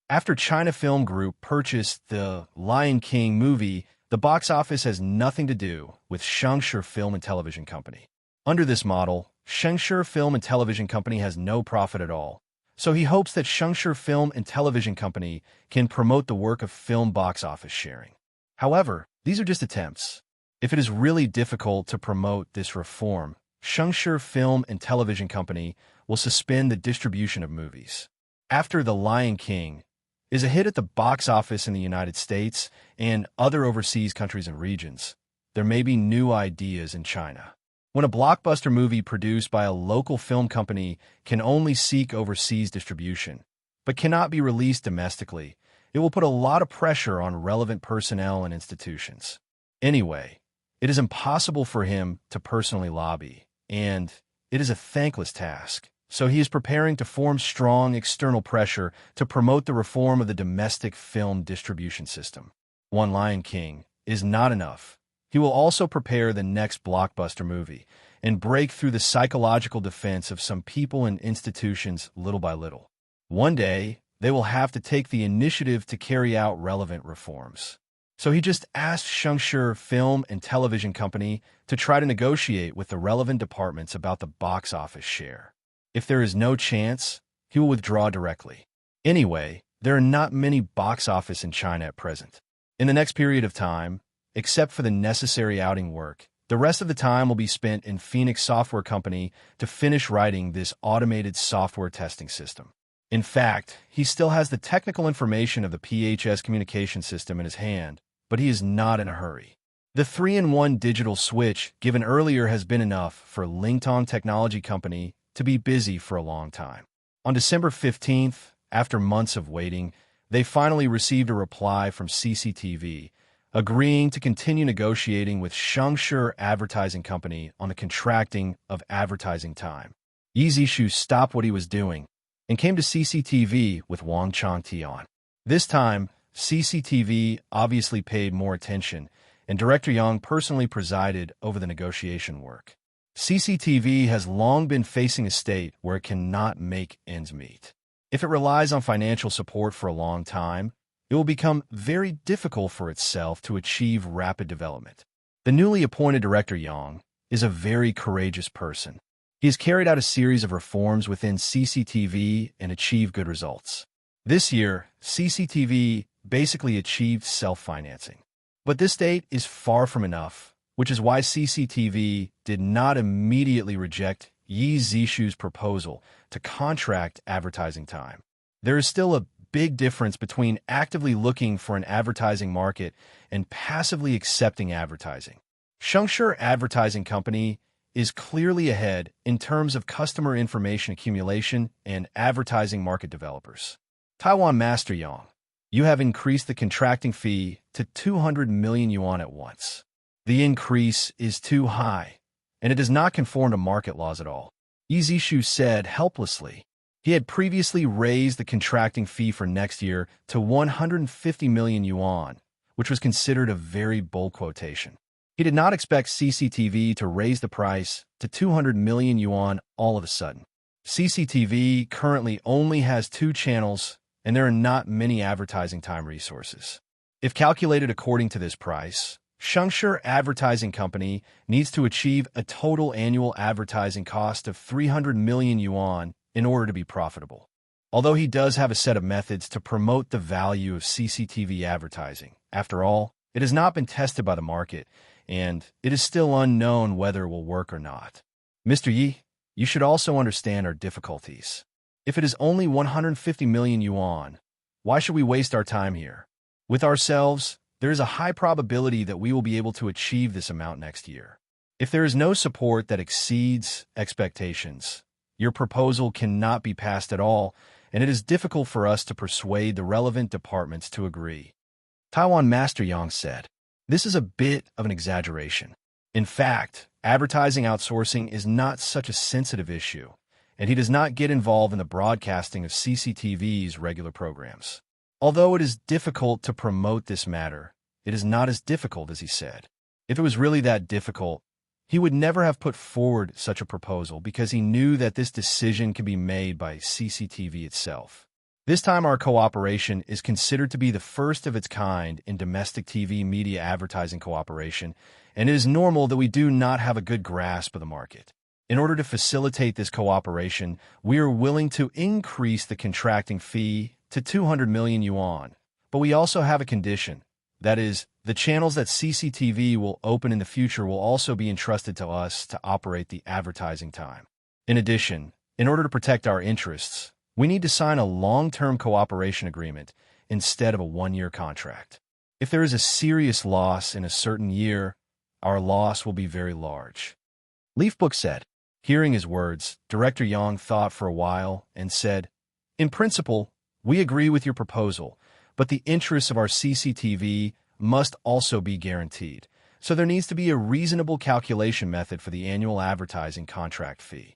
After China Film Group purchased the Lion King movie, the box office has nothing to do with Shengshi Film and Television Company. Under this model, Shengshi Film and Television Company has no profit at all, so he hopes that Shengshi Film and Television Company can promote the work of film box office sharing. However, these are just attempts. If it is really difficult to promote this reform, Shengshi Film and Television Company will suspend the distribution of movies. After The Lion King is a hit at the box office in the United States and other overseas countries and regions, there may be new ideas in China. When a blockbuster movie produced by a local film company can only seek overseas distribution, but cannot be released domestically, it will put a lot of pressure on relevant personnel and institutions. Anyway, it is impossible for him to personally lobby, and it is a thankless task. So he is preparing to form strong external pressure to promote the reform of the domestic film distribution system. One Lion King is not enough. He will also prepare the next blockbuster movie and break through the psychological defense of some people and institutions little by little. One day, they will have to take the initiative to carry out relevant reforms. So he just asked Shengshi Film and Television Company to try to negotiate with the relevant departments about the box office share. If there is no chance, he will withdraw directly. Anyway, there are not many box office in China at present. In the next period of time, except for the necessary outing work, the rest of the time will be spent in Phoenix Software Company to finish writing this automated software testing system. In fact, he still has the technical information of the PHS communication system in his hand, but he is not in a hurry. The 3-in-1 digital switch given earlier has been enough for Lingtong Technology Company to be busy for a long time. On December 15th, after months of waiting, they finally received a reply from CCTV, agreeing to continue negotiating with Shengshi Advertising Company on the contracting of advertising time. Yi Zishu stopped what he was doing and came to CCTV with Wang Changtian. This time, CCTV obviously paid more attention, and Director Yang personally presided over the negotiation work. CCTV has long been facing a state where it cannot make ends meet. If it relies on financial support for a long time, it will become very difficult for itself to achieve rapid development. The newly appointed Director Yang is a very courageous person. He has carried out a series of reforms within CCTV and achieved good results. This year, CCTV basically achieved self-financing. But this state is far from enough, which is why CCTV did not immediately reject Yi Zishu's proposal to contract advertising time. There is still a big difference between actively looking for an advertising market and passively accepting advertising. Shengshi Advertising Company is clearly ahead in terms of customer information accumulation and advertising market developers. Taiwan Master Yang, you have increased the contracting fee to 200 million yuan at once. The increase is too high, and it does not conform to market laws at all, Yi Zishu said helplessly. He had previously raised the contracting fee for next year to 150 million yuan, which was considered a very bold quotation. He did not expect CCTV to raise the price to 200 million yuan all of a sudden. CCTV currently only has 2 channels, and there are not many advertising time resources. If calculated according to this price, Shengshi Advertising Company needs to achieve a total annual advertising cost of 300 million yuan in order to be profitable. Although he does have a set of methods to promote the value of CCTV advertising, after all, it has not been tested by the market, and it is still unknown whether it will work or not. Mr. Yi, you should also understand our difficulties. If it is only 150 million yuan, why should we waste our time here? With ourselves, there is a high probability that we will be able to achieve this amount next year. If there is no support that exceeds expectations, your proposal cannot be passed at all, and it is difficult for us to persuade the relevant departments to agree. Taiwan Master Yang said, this is a bit of an exaggeration. In fact, advertising outsourcing is not such a sensitive issue, and he does not get involved in the broadcasting of CCTV's regular programs. Although it is difficult to promote this matter, it is not as difficult as he said. If it was really that difficult, he would never have put forward such a proposal because he knew that this decision can be made by CCTV itself. This time our cooperation is considered to be the first of its kind in domestic TV media advertising cooperation, and it is normal that we do not have a good grasp of the market. In order to facilitate this cooperation, we are willing to increase the contracting fee to 200 million yuan, but we also have a condition. That is, the channels that CCTV will open in the future will also be entrusted to us to operate the advertising time. In addition, in order to protect our interests, we need to sign a long-term cooperation agreement instead of a one-year contract. If there is a serious loss in a certain year, our loss will be very large. Leafbook said. Hearing his words, Director Yang thought for a while and said, in principle, we agree with your proposal, but the interests of our CCTV must also be guaranteed, so there needs to be a reasonable calculation method for the annual advertising contract fee.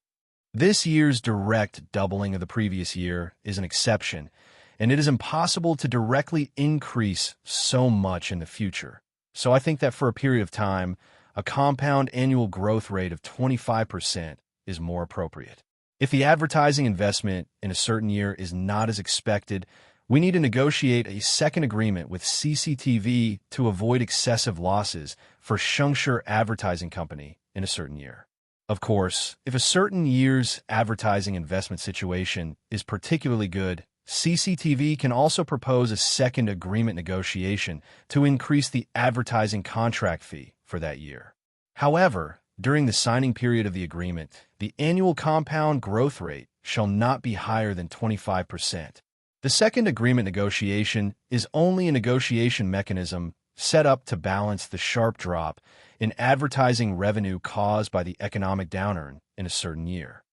This year's direct doubling of the previous year is an exception, and it is impossible to directly increase so much in the future. So I think that for a period of time, a compound annual growth rate of 25% is more appropriate. If the advertising investment in a certain year is not as expected, we need to negotiate a second agreement with CCTV to avoid excessive losses for Shengshi Advertising Company in a certain year. Of course, if a certain year's advertising investment situation is particularly good, CCTV can also propose a second agreement negotiation to increase the advertising contract fee for that year. However, during the signing period of the agreement, the annual compound growth rate shall not be higher than 25%. The second agreement negotiation is only a negotiation mechanism set up to balance the sharp drop in advertising revenue caused by the economic downturn in a certain year.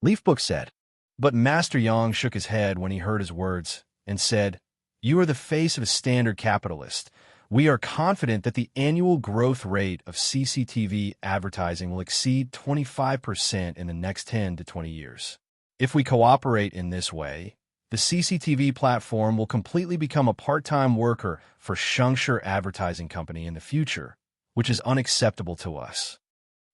Leafbook said. But Master Yang shook his head when he heard his words and said, "You are the face of a standard capitalist. We are confident that the annual growth rate of CCTV advertising will exceed 25% in the next 10 to 20 years. If we cooperate in this way, the CCTV platform will completely become a part-time worker for Shengshi Advertising Company in the future, which is unacceptable to us."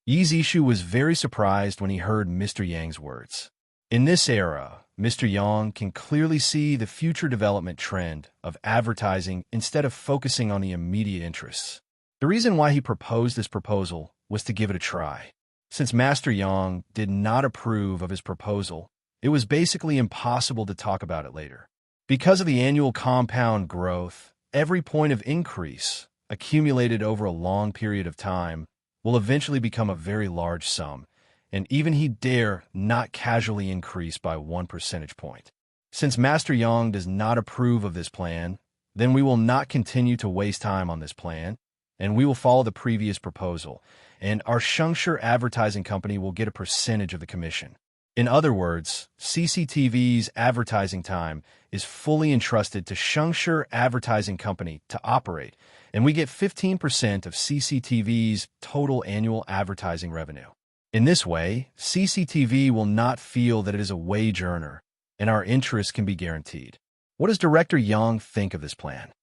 Yi Zishu was very surprised when he heard Mr. Yang's words. In this era, Mr. Yang can clearly see the future development trend of advertising instead of focusing on the immediate interests. The reason why he proposed this proposal was to give it a try. Since Master Yang did not approve of his proposal, it was basically impossible to talk about it later. Because of the annual compound growth, every point of increase, accumulated over a long period of time, will eventually become a very large sum, and even he dare not casually increase by 1 percentage point. Since Master Yang does not approve of this plan, then we will not continue to waste time on this plan, and we will follow the previous proposal, and our Shengshi Advertising Company will get a percentage of the commission. In other words, CCTV's advertising time is fully entrusted to Shengshi Advertising Company to operate, and we get 15% of CCTV's total annual advertising revenue. In this way, CCTV will not feel that it is a wage earner, and our interests can be guaranteed. What does Director Yang think of this plan?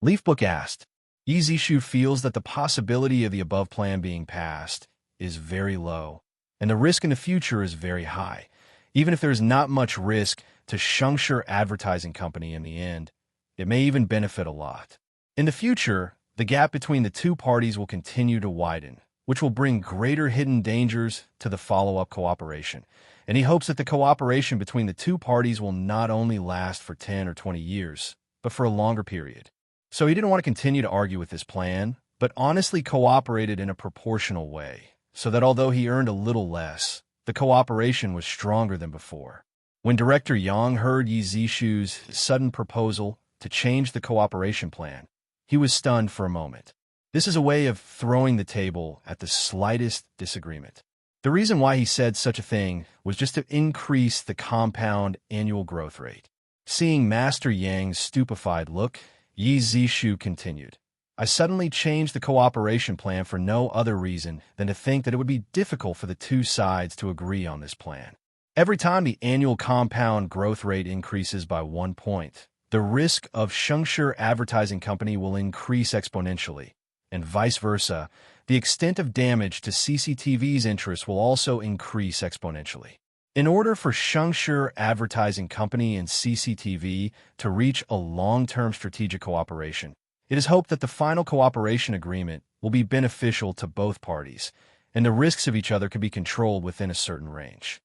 Leafbook asked. Yi Zishu feels that the possibility of the above plan being passed is very low, and the risk in the future is very high. Even if there is not much risk to Shengshi Advertising Company in the end, it may even benefit a lot. In the future, the gap between the two parties will continue to widen, which will bring greater hidden dangers to the follow-up cooperation. And he hopes that the cooperation between the two parties will not only last for 10 or 20 years, but for a longer period. So he didn't want to continue to argue with this plan, but honestly cooperated in a proportional way, so that although he earned a little less, the cooperation was stronger than before. When Director Yang heard Yi Zishu's sudden proposal to change the cooperation plan, he was stunned for a moment. This is a way of throwing the table at the slightest disagreement. The reason why he said such a thing was just to increase the compound annual growth rate. Seeing Master Yang's stupefied look, Yi Zishu continued, "I suddenly changed the cooperation plan for no other reason than to think that it would be difficult for the two sides to agree on this plan. Every time the annual compound growth rate increases by 1 point, the risk of Shengshi Advertising Company will increase exponentially, and vice versa, the extent of damage to CCTV's interests will also increase exponentially. In order for Shengshi Advertising Company and CCTV to reach a long-term strategic cooperation, it is hoped that the final cooperation agreement will be beneficial to both parties, and the risks of each other can be controlled within a certain range.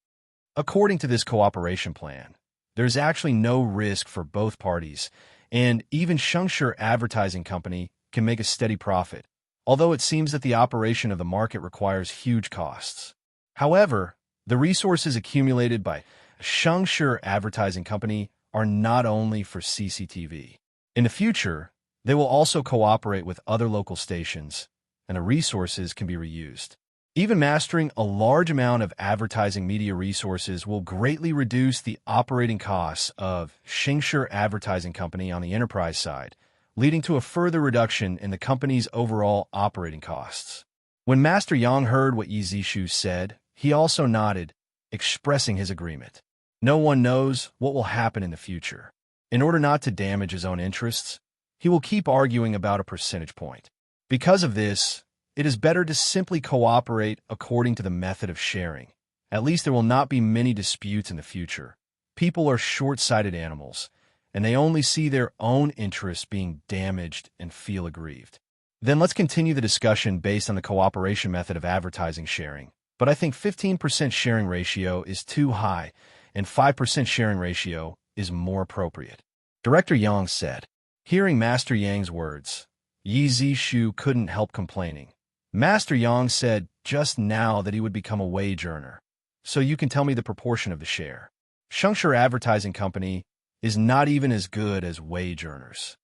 According to this cooperation plan, there is actually no risk for both parties, and even Shengshi Advertising Company can make a steady profit, although it seems that the operation of the market requires huge costs. However, the resources accumulated by Shengshi Advertising Company are not only for CCTV. In the future, they will also cooperate with other local stations, and the resources can be reused. Even mastering a large amount of advertising media resources will greatly reduce the operating costs of Shengshi Advertising Company on the enterprise side, leading to a further reduction in the company's overall operating costs. When Master Yang heard what Yi Zishu said, he also nodded, expressing his agreement. No one knows what will happen in the future. In order not to damage his own interests, he will keep arguing about a percentage point. Because of this, it is better to simply cooperate according to the method of sharing. At least there will not be many disputes in the future. People are short-sighted animals, and they only see their own interests being damaged and feel aggrieved. Then let's continue the discussion based on the cooperation method of advertising sharing. But I think 15% sharing ratio is too high, and 5% sharing ratio is more appropriate. Director Yang said. Hearing Master Yang's words, Yi Zishu couldn't help complaining. Master Yang said just now that he would become a wage earner. So you can tell me the proportion of the share. Shengshi Advertising Company is not even as good as wage earners.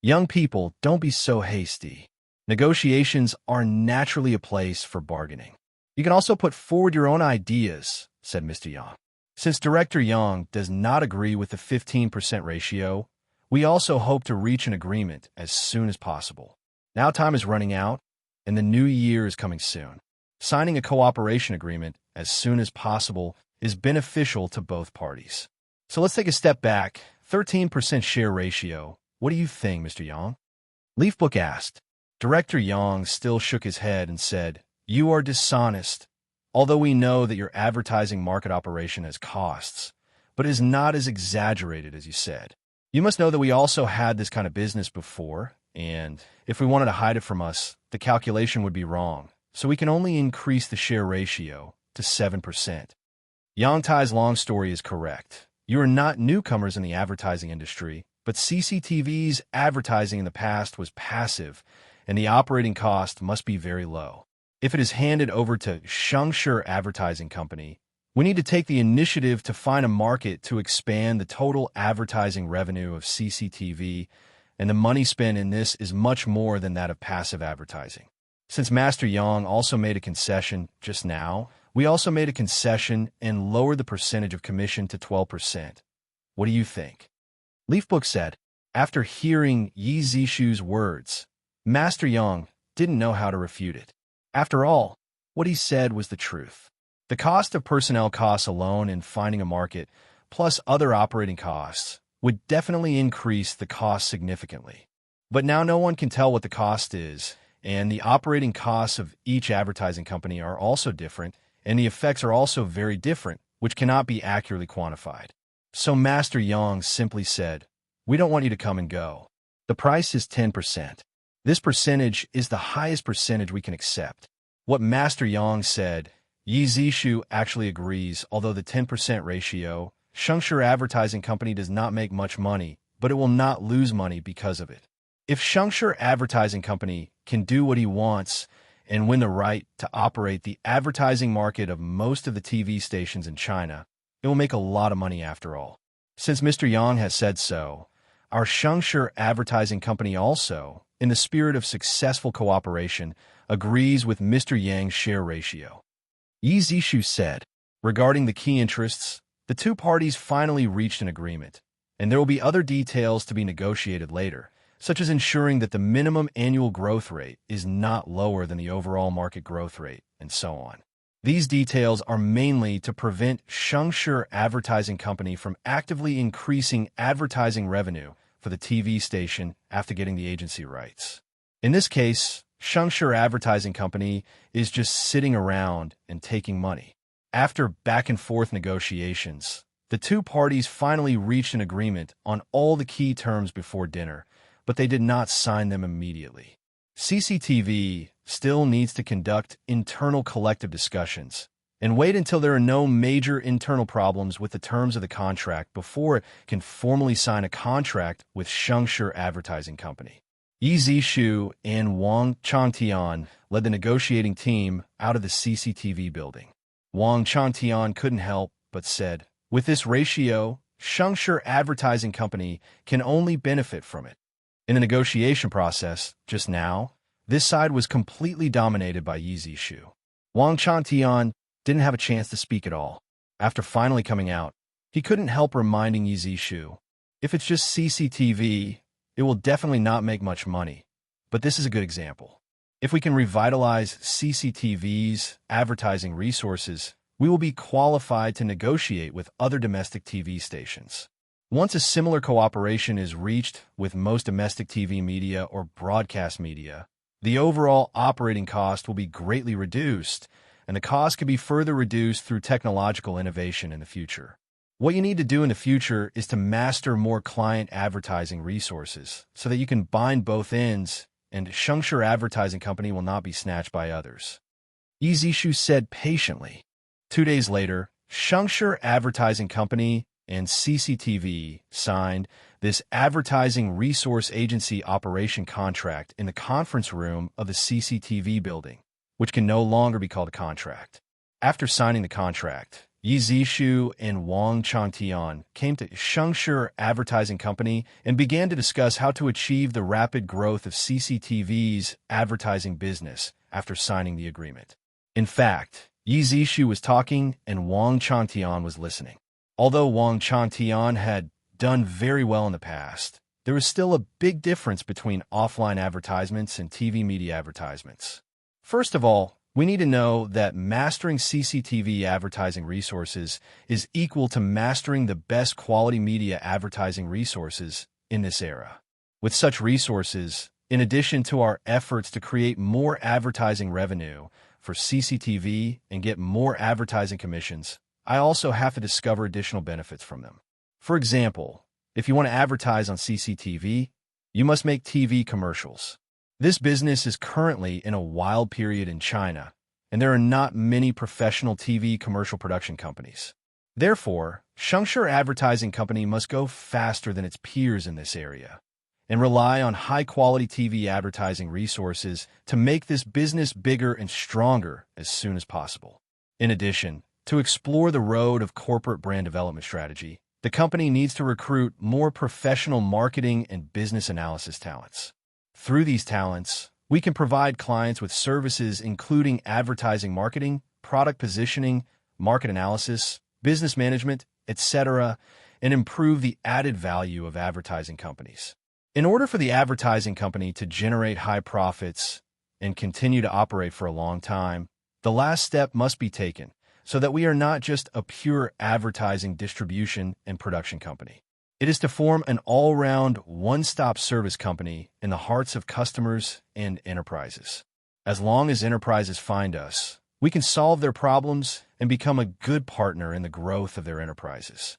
Young people, don't be so hasty. Negotiations are naturally a place for bargaining. You can also put forward your own ideas, said Mr. Yang. Since Director Yang does not agree with the 15% ratio, we also hope to reach an agreement as soon as possible. Now time is running out, and the new year is coming soon. Signing a cooperation agreement as soon as possible is beneficial to both parties. So let's take a step back. 13% share ratio. What do you think, Mr. Yang? Leafbook asked. Director Yang still shook his head and said, "You are dishonest. Although we know that your advertising market operation has costs, but is not as exaggerated as you said. You must know that we also had this kind of business before, and if we wanted to hide it from us, the calculation would be wrong. So we can only increase the share ratio to 7%. Yang Tai's long story is correct. You are not newcomers in the advertising industry, but CCTV's advertising in the past was passive, and the operating cost must be very low. If it is handed over to Shengshi Advertising Company, we need to take the initiative to find a market to expand the total advertising revenue of CCTV, and the money spent in this is much more than that of passive advertising. Since Master Yang also made a concession just now, we also made a concession and lowered the percentage of commission to 12%. What do you think?" Leafbook said. After hearing Yi Zishu's words, Master Yang didn't know how to refute it. After all, what he said was the truth. The cost of personnel costs alone in finding a market, plus other operating costs, would definitely increase the cost significantly. But now no one can tell what the cost is, and the operating costs of each advertising company are also different, and the effects are also very different, which cannot be accurately quantified. So Master Yang simply said, "We don't want you to come and go. The price is 10%. This percentage is the highest percentage we can accept." What Master Yang said, Yi Zishu actually agrees, although the 10% ratio, Shengshi Advertising Company does not make much money, but it will not lose money because of it. If Shengshi Advertising Company can do what he wants and win the right to operate the advertising market of most of the TV stations in China, it will make a lot of money after all. Since Mr. Yang has said so, our Shengshi Advertising Company also, in the spirit of successful cooperation, agrees with Mr. Yang's share ratio. Yi Zishu said, regarding the key interests, the two parties finally reached an agreement, and there will be other details to be negotiated later, such as ensuring that the minimum annual growth rate is not lower than the overall market growth rate, and so on. These details are mainly to prevent Shengshi Advertising Company from actively increasing advertising revenue for the TV station after getting the agency rights. In this case, Shengshi Advertising Company is just sitting around and taking money. After back-and-forth negotiations, the two parties finally reached an agreement on all the key terms before dinner, but they did not sign them immediately. CCTV still needs to conduct internal collective discussions and wait until there are no major internal problems with the terms of the contract before it can formally sign a contract with Shengshi Advertising Company. Yi Zishu and Wang Changtian led the negotiating team out of the CCTV building. Wang Changtian couldn't help but said, "With this ratio, Shengshi Advertising Company can only benefit from it." In the negotiation process, just now, this side was completely dominated by Yi Zishu. Wang Changtian didn't have a chance to speak at all. After finally coming out, he couldn't help reminding Yi Zishu, "If it's just CCTV, it will definitely not make much money, but this is a good example. If we can revitalize CCTV's advertising resources, we will be qualified to negotiate with other domestic TV stations. Once a similar cooperation is reached with most domestic TV media or broadcast media, the overall operating cost will be greatly reduced, and the cost can be further reduced through technological innovation in the future. What you need to do in the future is to master more client advertising resources so that you can bind both ends, and Shengshi Advertising Company will not be snatched by others." Yi Zishu said patiently. 2 days later, Shengshi Advertising Company and CCTV signed this advertising resource agency operation contract in the conference room of the CCTV building. which can no longer be called a contract. After signing the contract, Yi Zishu and Wang Changtian came to Shengshi Advertising Company and began to discuss how to achieve the rapid growth of CCTV's advertising business after signing the agreement. In fact, Yi Zishu was talking and Wang Changtian was listening. Although Wang Changtian had done very well in the past, there was still a big difference between offline advertisements and TV media advertisements. First of all, we need to know that mastering CCTV advertising resources is equal to mastering the best quality media advertising resources in this era. With such resources, in addition to our efforts to create more advertising revenue for CCTV and get more advertising commissions, I also have to discover additional benefits from them. For example, if you want to advertise on CCTV, you must make TV commercials. This business is currently in a wild period in China, and there are not many professional TV commercial production companies. Therefore, Shengshi Advertising Company must go faster than its peers in this area and rely on high-quality TV advertising resources to make this business bigger and stronger as soon as possible. In addition, to explore the road of corporate brand development strategy, the company needs to recruit more professional marketing and business analysis talents. Through these talents, we can provide clients with services including advertising marketing, product positioning, market analysis, business management, etc., and improve the added value of advertising companies. In order for the advertising company to generate high profits and continue to operate for a long time, the last step must be taken so that we are not just a pure advertising distribution and production company. It is to form an all-round, one-stop service company in the hearts of customers and enterprises. As long as enterprises find us, we can solve their problems and become a good partner in the growth of their enterprises.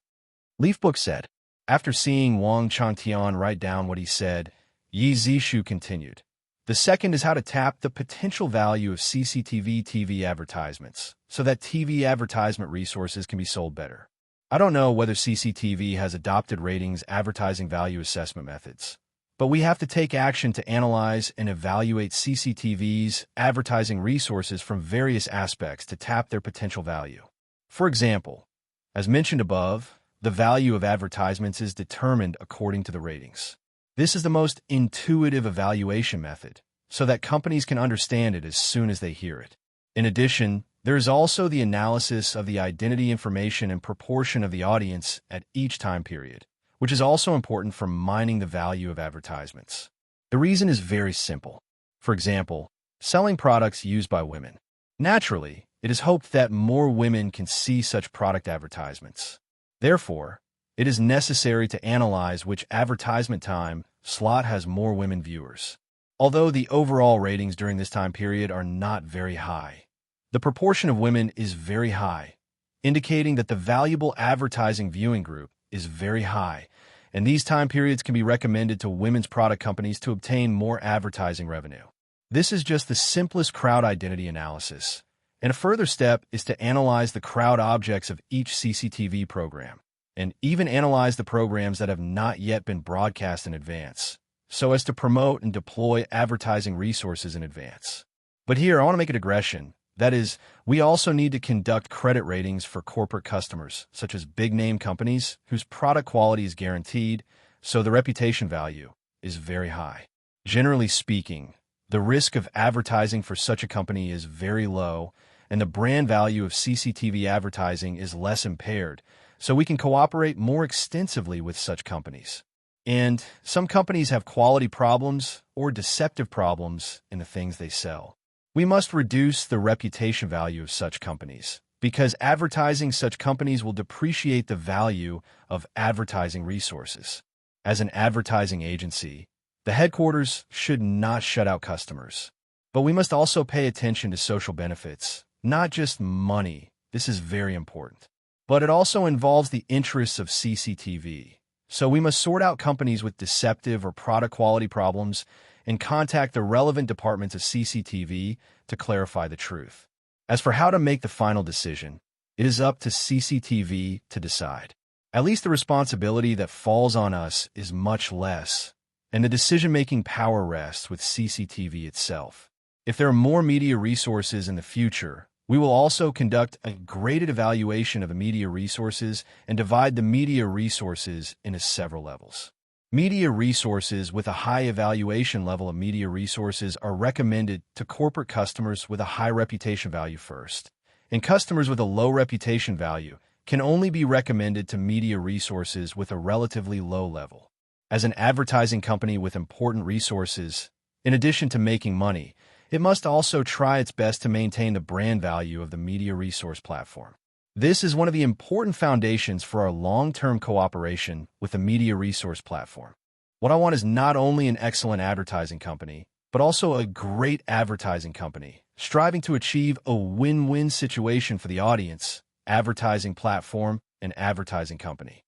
Leafbook said. After seeing Wang Changtian write down what he said, Yi Zishu continued. The second is how to tap the potential value of CCTV TV advertisements so that TV advertisement resources can be sold better. I don't know whether CCTV has adopted ratings advertising value assessment methods, but we have to take action to analyze and evaluate CCTV's advertising resources from various aspects to tap their potential value. For example, as mentioned above, the value of advertisements is determined according to the ratings. This is the most intuitive evaluation method, so that companies can understand it as soon as they hear it. In addition, there is also the analysis of the identity information and proportion of the audience at each time period, which is also important for mining the value of advertisements. The reason is very simple. For example, selling products used by women. Naturally, it is hoped that more women can see such product advertisements. Therefore, it is necessary to analyze which advertisement time slot has more women viewers. Although the overall ratings during this time period are not very high, the proportion of women is very high, indicating that the valuable advertising viewing group is very high, and these time periods can be recommended to women's product companies to obtain more advertising revenue. This is just the simplest crowd identity analysis, and a further step is to analyze the crowd objects of each CCTV program, and even analyze the programs that have not yet been broadcast in advance, so as to promote and deploy advertising resources in advance. But here, I want to make a digression. That is, we also need to conduct credit ratings for corporate customers, such as big-name companies whose product quality is guaranteed, so the reputation value is very high. Generally speaking, the risk of advertising for such a company is very low, and the brand value of CCTV advertising is less impaired, so we can cooperate more extensively with such companies. And some companies have quality problems or deceptive problems in the things they sell. We must reduce the reputation value of such companies, because advertising such companies will depreciate the value of advertising resources. As an advertising agency, the headquarters should not shut out customers. But we must also pay attention to social benefits, not just money. This is very important. But it also involves the interests of CCTV. So we must sort out companies with deceptive or product quality problems and contact the relevant departments of CCTV to clarify the truth. As for how to make the final decision, it is up to CCTV to decide. At least the responsibility that falls on us is much less, and the decision-making power rests with CCTV itself. If there are more media resources in the future, we will also conduct a graded evaluation of the media resources and divide the media resources into several levels. Media resources with a high evaluation level of media resources are recommended to corporate customers with a high reputation value first, and customers with a low reputation value can only be recommended to media resources with a relatively low level. As an advertising company with important resources, in addition to making money, it must also try its best to maintain the brand value of the media resource platform. This is one of the important foundations for our long-term cooperation with the media resource platform. What I want is not only an excellent advertising company, but also a great advertising company, striving to achieve a win-win situation for the audience, advertising platform, and advertising company.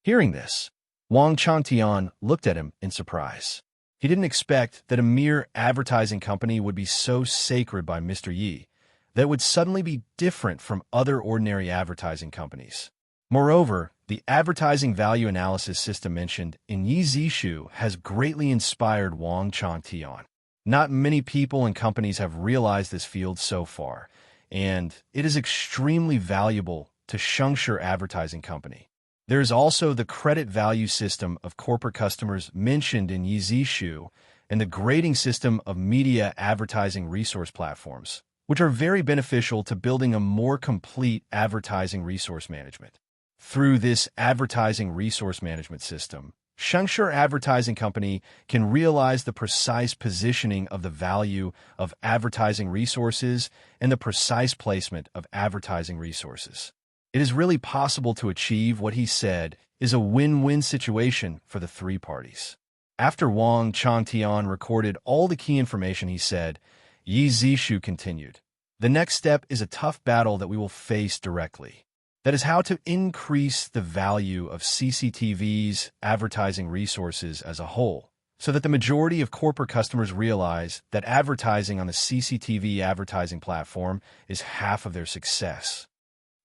Hearing this, Wang Changtian looked at him in surprise. He didn't expect that a mere advertising company would be so sacred by Mr. Yi, that would suddenly be different from other ordinary advertising companies. Moreover, the advertising value analysis system mentioned in Yi Zishu has greatly inspired Wang Changtian. Not many people and companies have realized this field so far, and it is extremely valuable to Shengshi Advertising Company. There is also the credit value system of corporate customers mentioned in Yi Zishu and the grading system of media advertising resource platforms, which are very beneficial to building a more complete advertising resource management. Through this advertising resource management system, Shengshi Advertising Company can realize the precise positioning of the value of advertising resources and the precise placement of advertising resources. It is really possible to achieve what he said is a win-win situation for the three parties. After Wang Changtian recorded all the key information he said, Yi Zishu continued, "The next step is a tough battle that we will face directly. That is how to increase the value of CCTV's advertising resources as a whole, so that the majority of corporate customers realize that advertising on the CCTV advertising platform is half of their success."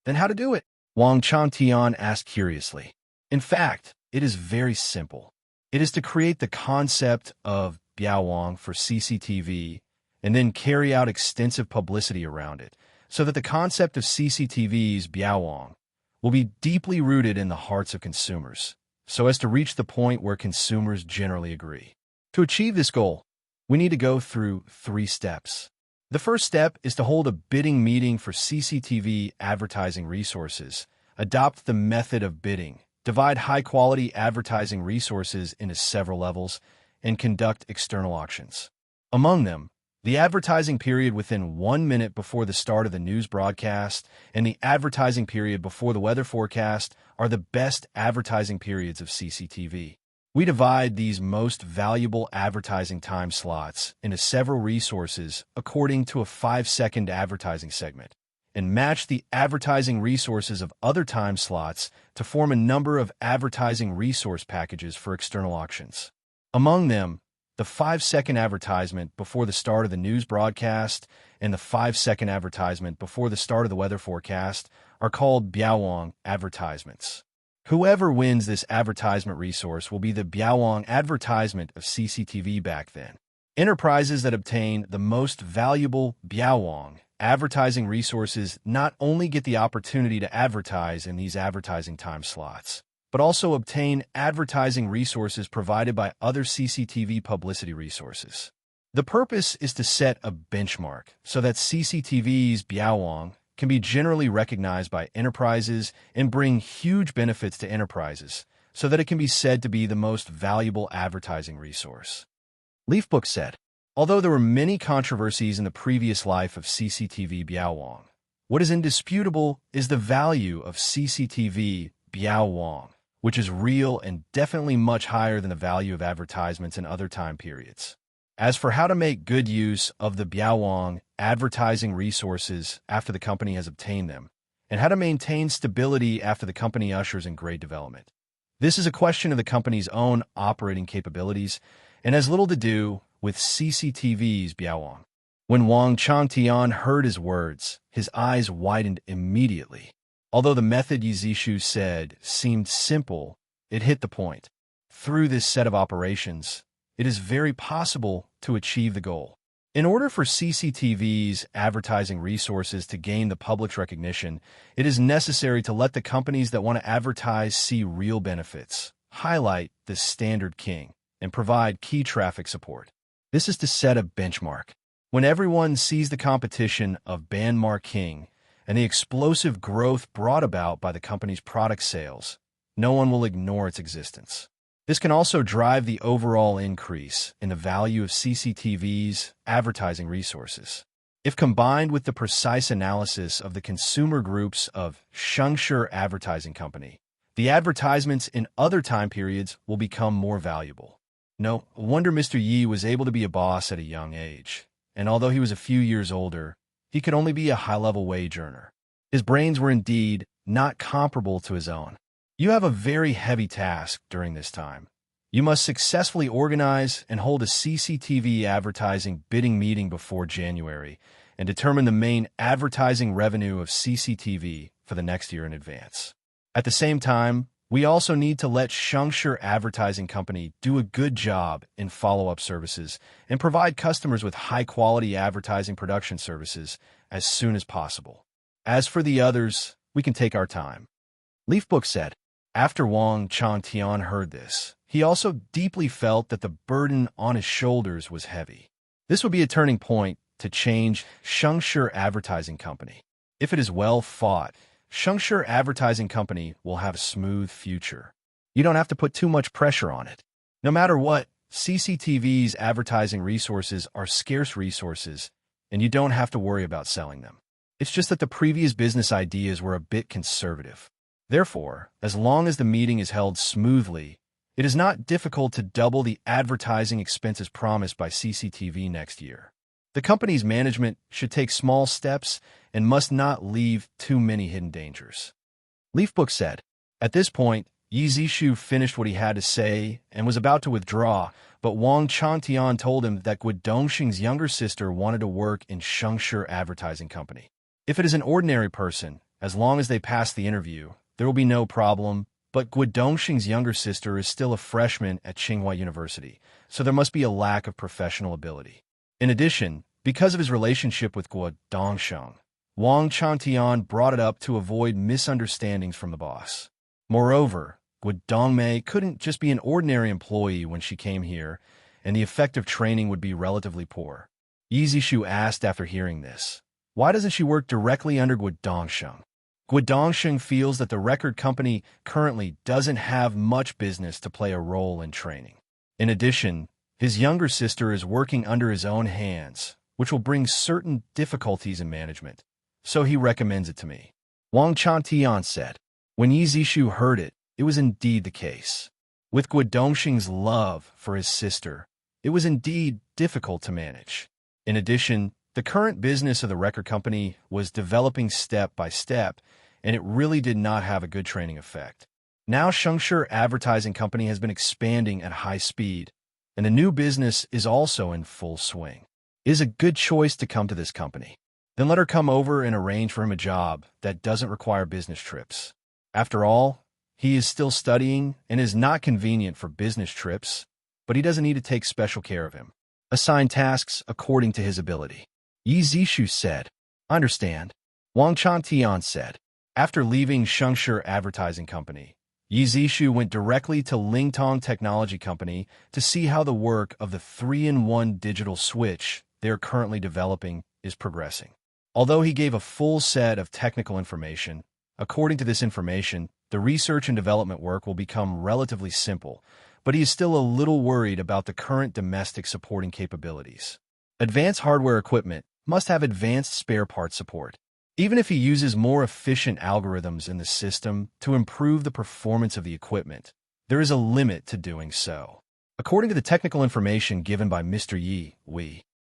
Then how to do it? Wang Changtian asked curiously. In fact, it is very simple. It is to create the concept of biaowang for CCTV and then carry out extensive publicity around it, so that the concept of CCTV's biaowang will be deeply rooted in the hearts of consumers, so as to reach the point where consumers generally agree. To achieve this goal, we need to go through 3 steps. The first step is to hold a bidding meeting for CCTV advertising resources, adopt the method of bidding, divide high-quality advertising resources into several levels, and conduct external auctions. Among them, the advertising period within 1 minute before the start of the news broadcast and the advertising period before the weather forecast are the best advertising periods of CCTV. We divide these most valuable advertising time slots into several resources according to a 5-second advertising segment, and match the advertising resources of other time slots to form a number of advertising resource packages for external auctions. Among them, the 5-second advertisement before the start of the news broadcast and the 5-second advertisement before the start of the weather forecast are called biaowang advertisements. Whoever wins this advertisement resource will be the biaowang advertisement of CCTV back then. Enterprises that obtain the most valuable biaowang advertising resources not only get the opportunity to advertise in these advertising time slots, but also obtain advertising resources provided by other CCTV publicity resources. The purpose is to set a benchmark so that CCTV's biaowang can be generally recognized by enterprises and bring huge benefits to enterprises so that it can be said to be the most valuable advertising resource. Leafbook said, although there were many controversies in the previous life of CCTV biaowang, what is indisputable is the value of CCTV biaowang, which is real and definitely much higher than the value of advertisements in other time periods. As for how to make good use of the biaowang advertising resources after the company has obtained them, and how to maintain stability after the company ushers in grade development, this is a question of the company's own operating capabilities and has little to do with CCTV's biaowang. When Wang Changtian heard his words, his eyes widened immediately. Although the method Yi Zishu said seemed simple, it hit the point. Through this set of operations, it is very possible to achieve the goal. In order for CCTV's advertising resources to gain the public's recognition, it is necessary to let the companies that want to advertise see real benefits, highlight the standard king, and provide key traffic support. This is to set a benchmark. When everyone sees the competition of Bandmark King and the explosive growth brought about by the company's product sales, no one will ignore its existence. This can also drive the overall increase in the value of CCTV's advertising resources. If combined with the precise analysis of the consumer groups of Shengshi Advertising Company, the advertisements in other time periods will become more valuable. No wonder Mr. Yi was able to be a boss at a young age, and although he was a few years older, he could only be a high-level wage earner. His brains were indeed not comparable to his own. You have a very heavy task during this time. You must successfully organize and hold a CCTV advertising bidding meeting before January and determine the main advertising revenue of CCTV for the next year in advance. At the same time, we also need to let Shengshi Advertising Company do a good job in follow-up services and provide customers with high-quality advertising production services as soon as possible. As for the others, we can take our time. Leafbook said. After Wang Changtian heard this, he also deeply felt that the burden on his shoulders was heavy. This would be a turning point to change Shengshi Advertising Company. If it is well fought, Shengshi Advertising Company will have a smooth future. You don't have to put too much pressure on it. No matter what, CCTV's advertising resources are scarce resources, and you don't have to worry about selling them. It's just that the previous business ideas were a bit conservative. Therefore, as long as the meeting is held smoothly, it is not difficult to double the advertising expenses promised by CCTV next year. The company's management should take small steps and must not leave too many hidden dangers. Leafbook said. At this point, Yi Zishu finished what he had to say and was about to withdraw, but Wang Changtian told him that Guodongxing's younger sister wanted to work in Shengshi Advertising Company. If it is an ordinary person, as long as they pass the interview, there will be no problem, but Guodongxing's younger sister is still a freshman at Tsinghua University, so there must be a lack of professional ability. In addition, because of his relationship with Guodongxing, Wang Changtian brought it up to avoid misunderstandings from the boss. Moreover, Guodongmei couldn't just be an ordinary employee when she came here, and the effective training would be relatively poor. Yi Zishu asked after hearing this, why doesn't she work directly under Guodongxing? Guodongxing feels that the record company currently doesn't have much business to play a role in training. In addition, his younger sister is working under his own hands, which will bring certain difficulties in management, so he recommends it to me. Wang Changtian said. When Yi Zishu heard it, it was indeed the case. With Guodongxing's love for his sister, it was indeed difficult to manage. In addition, the current business of the record company was developing step by step, and it really did not have a good training effect. Now Shengshi Advertising Company has been expanding at high speed, and the new business is also in full swing. It is a good choice to come to this company. Then let her come over and arrange for him a job that doesn't require business trips. After all, he is still studying and is not convenient for business trips, but he doesn't need to take special care of him. Assign tasks according to his ability. Yi Zishu said. Understand. Wang Changtian said. After leaving Shengshi Advertising Company, Yi Zishu went directly to Lingtong Technology Company to see how the work of the 3-in-1 digital switch they are currently developing is progressing. Although he gave a full set of technical information, according to this information, the research and development work will become relatively simple, but he is still a little worried about the current domestic supporting capabilities. Advanced hardware equipment must have advanced spare parts support. Even if he uses more efficient algorithms in the system to improve the performance of the equipment, there is a limit to doing so. According to the technical information given by Mr. Yi,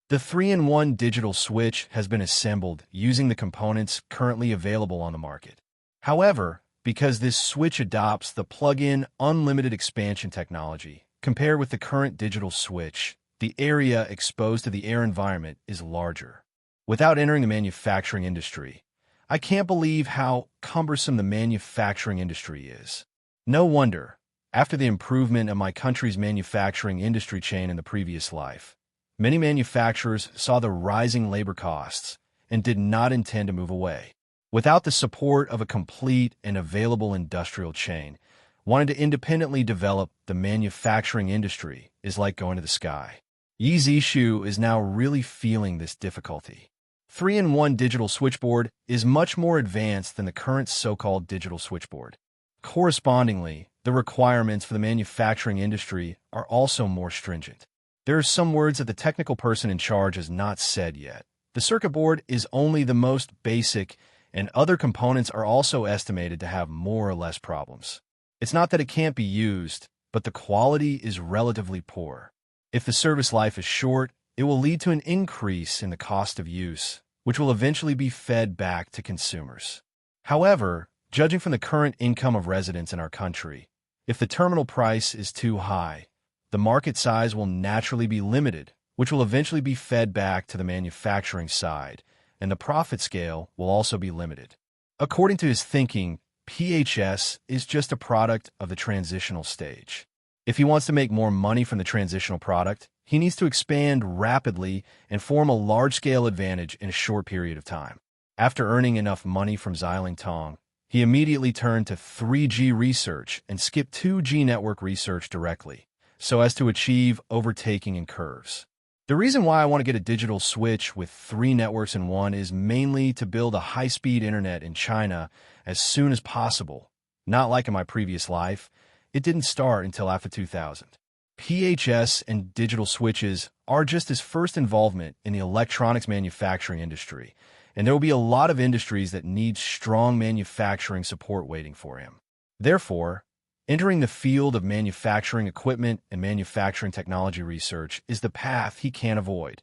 the 3-in-1 digital switch has been assembled using the components currently available on the market. However, because this switch adopts the plug-in unlimited expansion technology, compared with the current digital switch, the area exposed to the air environment is larger. Without entering the manufacturing industry, I can't believe how cumbersome the manufacturing industry is. No wonder, after the improvement of my country's manufacturing industry chain in the previous life, Many manufacturers saw the rising labor costs and did not intend to move away. Without the support of a complete and available industrial chain, wanting to independently develop the manufacturing industry is like going to the sky. Yi Zishu is now really feeling this difficulty. 3-in-1 digital switchboard is much more advanced than the current so-called digital switchboard. Correspondingly, the requirements for the manufacturing industry are also more stringent. There are some words that the technical person in charge has not said yet. The circuit board is only the most basic, and other components are also estimated to have more or less problems. It's not that it can't be used, but the quality is relatively poor. If the service life is short, it will lead to an increase in the cost of use, which will eventually be fed back to consumers. However, judging from the current income of residents in our country, if the terminal price is too high, the market size will naturally be limited, which will eventually be fed back to the manufacturing side, and the profit scale will also be limited. According to his thinking, PHS is just a product of the transitional stage. If he wants to make more money from the transitional product, he needs to expand rapidly and form a large-scale advantage in a short period of time. After earning enough money from Xiaolingtong, he immediately turned to 3G research and skipped 2G network research directly, so as to achieve overtaking in curves. The reason why I want to get a digital switch with 3 networks in one is mainly to build a high-speed internet in China as soon as possible. Not like in my previous life, it didn't start until after 2000. PHS and digital switches are just his first involvement in the electronics manufacturing industry, and there will be a lot of industries that need strong manufacturing support waiting for him. Therefore, entering the field of manufacturing equipment and manufacturing technology research is the path he can't avoid,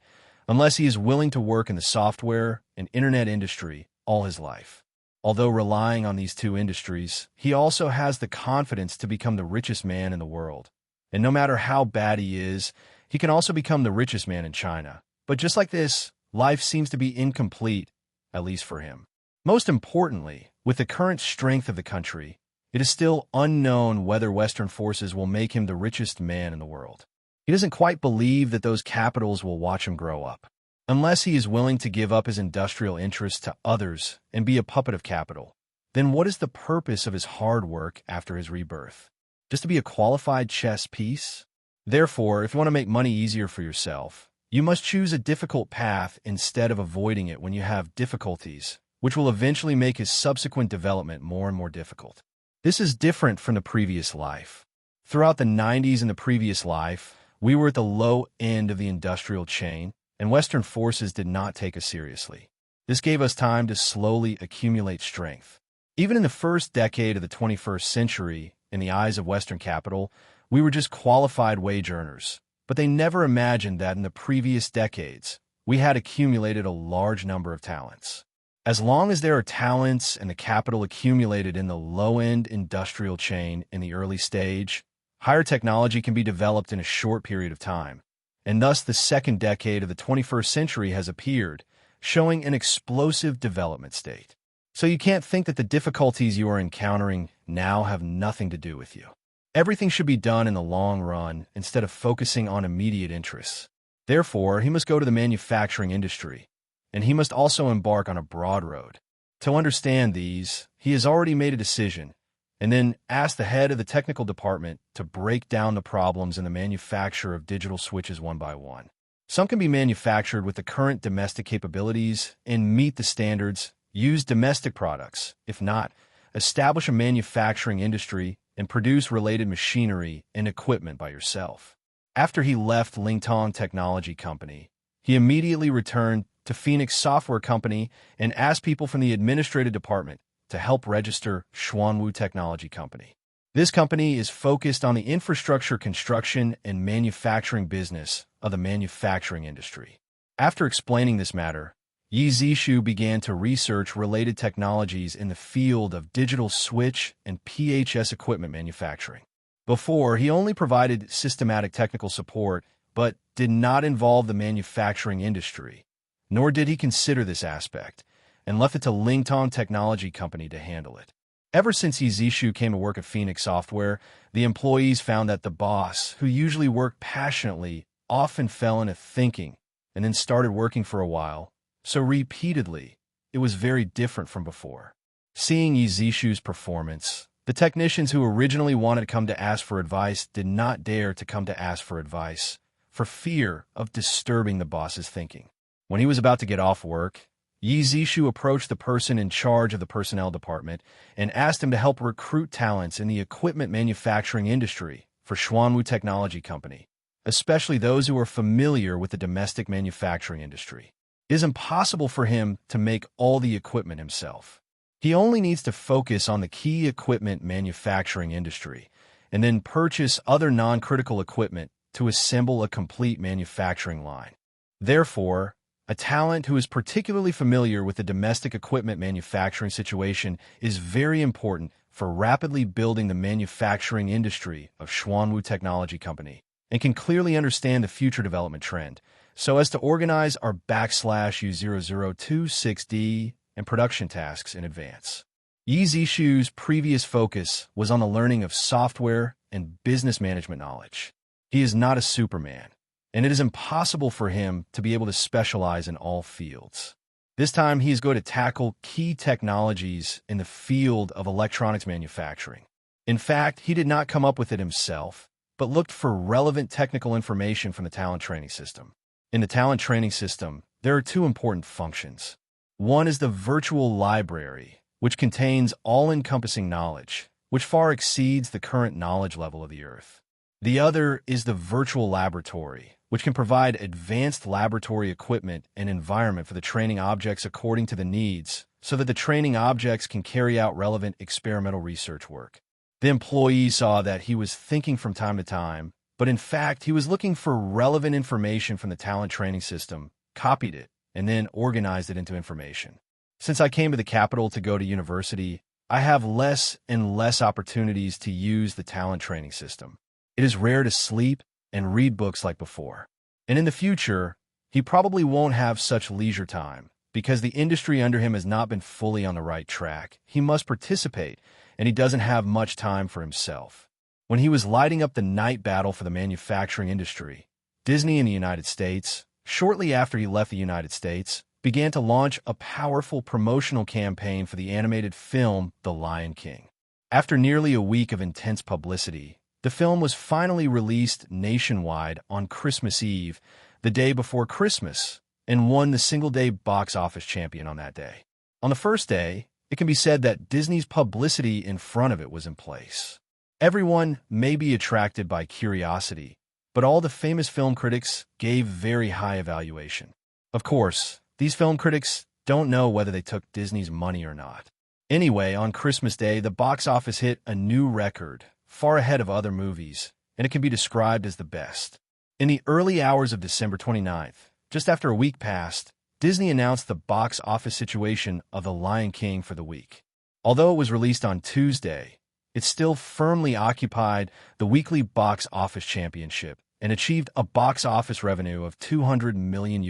unless he is willing to work in the software and internet industry all his life. Although relying on these 2 industries, he also has the confidence to become the richest man in the world. And no matter how bad he is, he can also become the richest man in China. But just like this, life seems to be incomplete, at least for him. Most importantly, with the current strength of the country, it is still unknown whether Western forces will make him the richest man in the world. He doesn't quite believe that those capitals will watch him grow up. Unless he is willing to give up his industrial interests to others and be a puppet of capital, then what is the purpose of his hard work after his rebirth? Just to be a qualified chess piece? Therefore, if you want to make money easier for yourself, you must choose a difficult path instead of avoiding it when you have difficulties, which will eventually make his subsequent development more and more difficult. This is different from the previous life. Throughout the 90s in the previous life, we were at the low end of the industrial chain, and Western forces did not take us seriously. This gave us time to slowly accumulate strength. Even in the first decade of the 21st century, in the eyes of Western capital, we were just qualified wage earners, but they never imagined that in the previous decades, we had accumulated a large number of talents. As long as there are talents and the capital accumulated in the low-end industrial chain in the early stage, higher technology can be developed in a short period of time. And thus the second decade of the 21st century has appeared, showing an explosive development state. So you can't think that the difficulties you are encountering now have nothing to do with you. Everything should be done in the long run instead of focusing on immediate interests. Therefore, he must go to the manufacturing industry, and he must also embark on a broad road. To understand these, he has already made a decision, and then asked the head of the technical department to break down the problems in the manufacture of digital switches one by one. Some can be manufactured with the current domestic capabilities and meet the standards. Use domestic products. If not, establish a manufacturing industry and produce related machinery and equipment by yourself. After he left Lingtong Technology Company, he immediately returned to Phoenix Software Company and asked people from the administrative department to help register Xuanwu Technology Company. This company is focused on the infrastructure construction and manufacturing business of the manufacturing industry. After explaining this matter, Yi Zishu began to research related technologies in the field of digital switch and PHS equipment manufacturing. Before, he only provided systematic technical support, but did not involve the manufacturing industry, nor did he consider this aspect, and left it to Lingtong Technology Company to handle it. Ever since Yi Zishu came to work at Phoenix Software, the employees found that the boss, who usually worked passionately, often fell into thinking and then started working for a while, so repeatedly, it was very different from before. Seeing Yi Zishu's performance, the technicians who originally wanted to come to ask for advice did not dare to come to ask for advice for fear of disturbing the boss's thinking. When he was about to get off work, Yi Zishu approached the person in charge of the personnel department and asked him to help recruit talents in the equipment manufacturing industry for Xuanwu Technology Company, especially those who are familiar with the domestic manufacturing industry. It is impossible for him to make all the equipment himself. He only needs to focus on the key equipment manufacturing industry and then purchase other non-critical equipment to assemble a complete manufacturing line. Therefore, a talent who is particularly familiar with the domestic equipment manufacturing situation is very important for rapidly building the manufacturing industry of Xuanwu Technology Company and can clearly understand the future development trend so as to organize our /U0026D and production tasks in advance. Yi Zishu's previous focus was on the learning of software and business management knowledge. He is not a Superman, and it is impossible for him to be able to specialize in all fields. This time, he is going to tackle key technologies in the field of electronics manufacturing. In fact, he did not come up with it himself, but looked for relevant technical information from the talent training system. In the talent training system, there are two important functions. One is the virtual library, which contains all-encompassing knowledge, which far exceeds the current knowledge level of the Earth. The other is the virtual laboratory, which can provide advanced laboratory equipment and environment for the training objects according to the needs, so that the training objects can carry out relevant experimental research work. The employee saw that he was thinking from time to time, but in fact, he was looking for relevant information from the talent training system, copied it, and then organized it into information. Since I came to the capital to go to university, I have less and less opportunities to use the talent training system. It is rare to sleep and read books like before. And in the future, he probably won't have such leisure time because the industry under him has not been fully on the right track. He must participate, and he doesn't have much time for himself. When he was lighting up the night battle for the manufacturing industry, Disney in the United States, shortly after he left the United States, began to launch a powerful promotional campaign for the animated film The Lion King. After nearly a week of intense publicity, the film was finally released nationwide on Christmas Eve, the day before Christmas, and won the single-day box office champion on that day. On the first day, it can be said that Disney's publicity in front of it was in place. Everyone may be attracted by curiosity, but all the famous film critics gave very high evaluation. Of course, these film critics don't know whether they took Disney's money or not. Anyway, on Christmas Day, the box office hit a new record, far ahead of other movies, and it can be described as the best. In the early hours of December 29th, just after a week passed, Disney announced the box office situation of The Lion King for the week. Although it was released on Tuesday, it still firmly occupied the weekly box office championship and achieved a box office revenue of $200 million.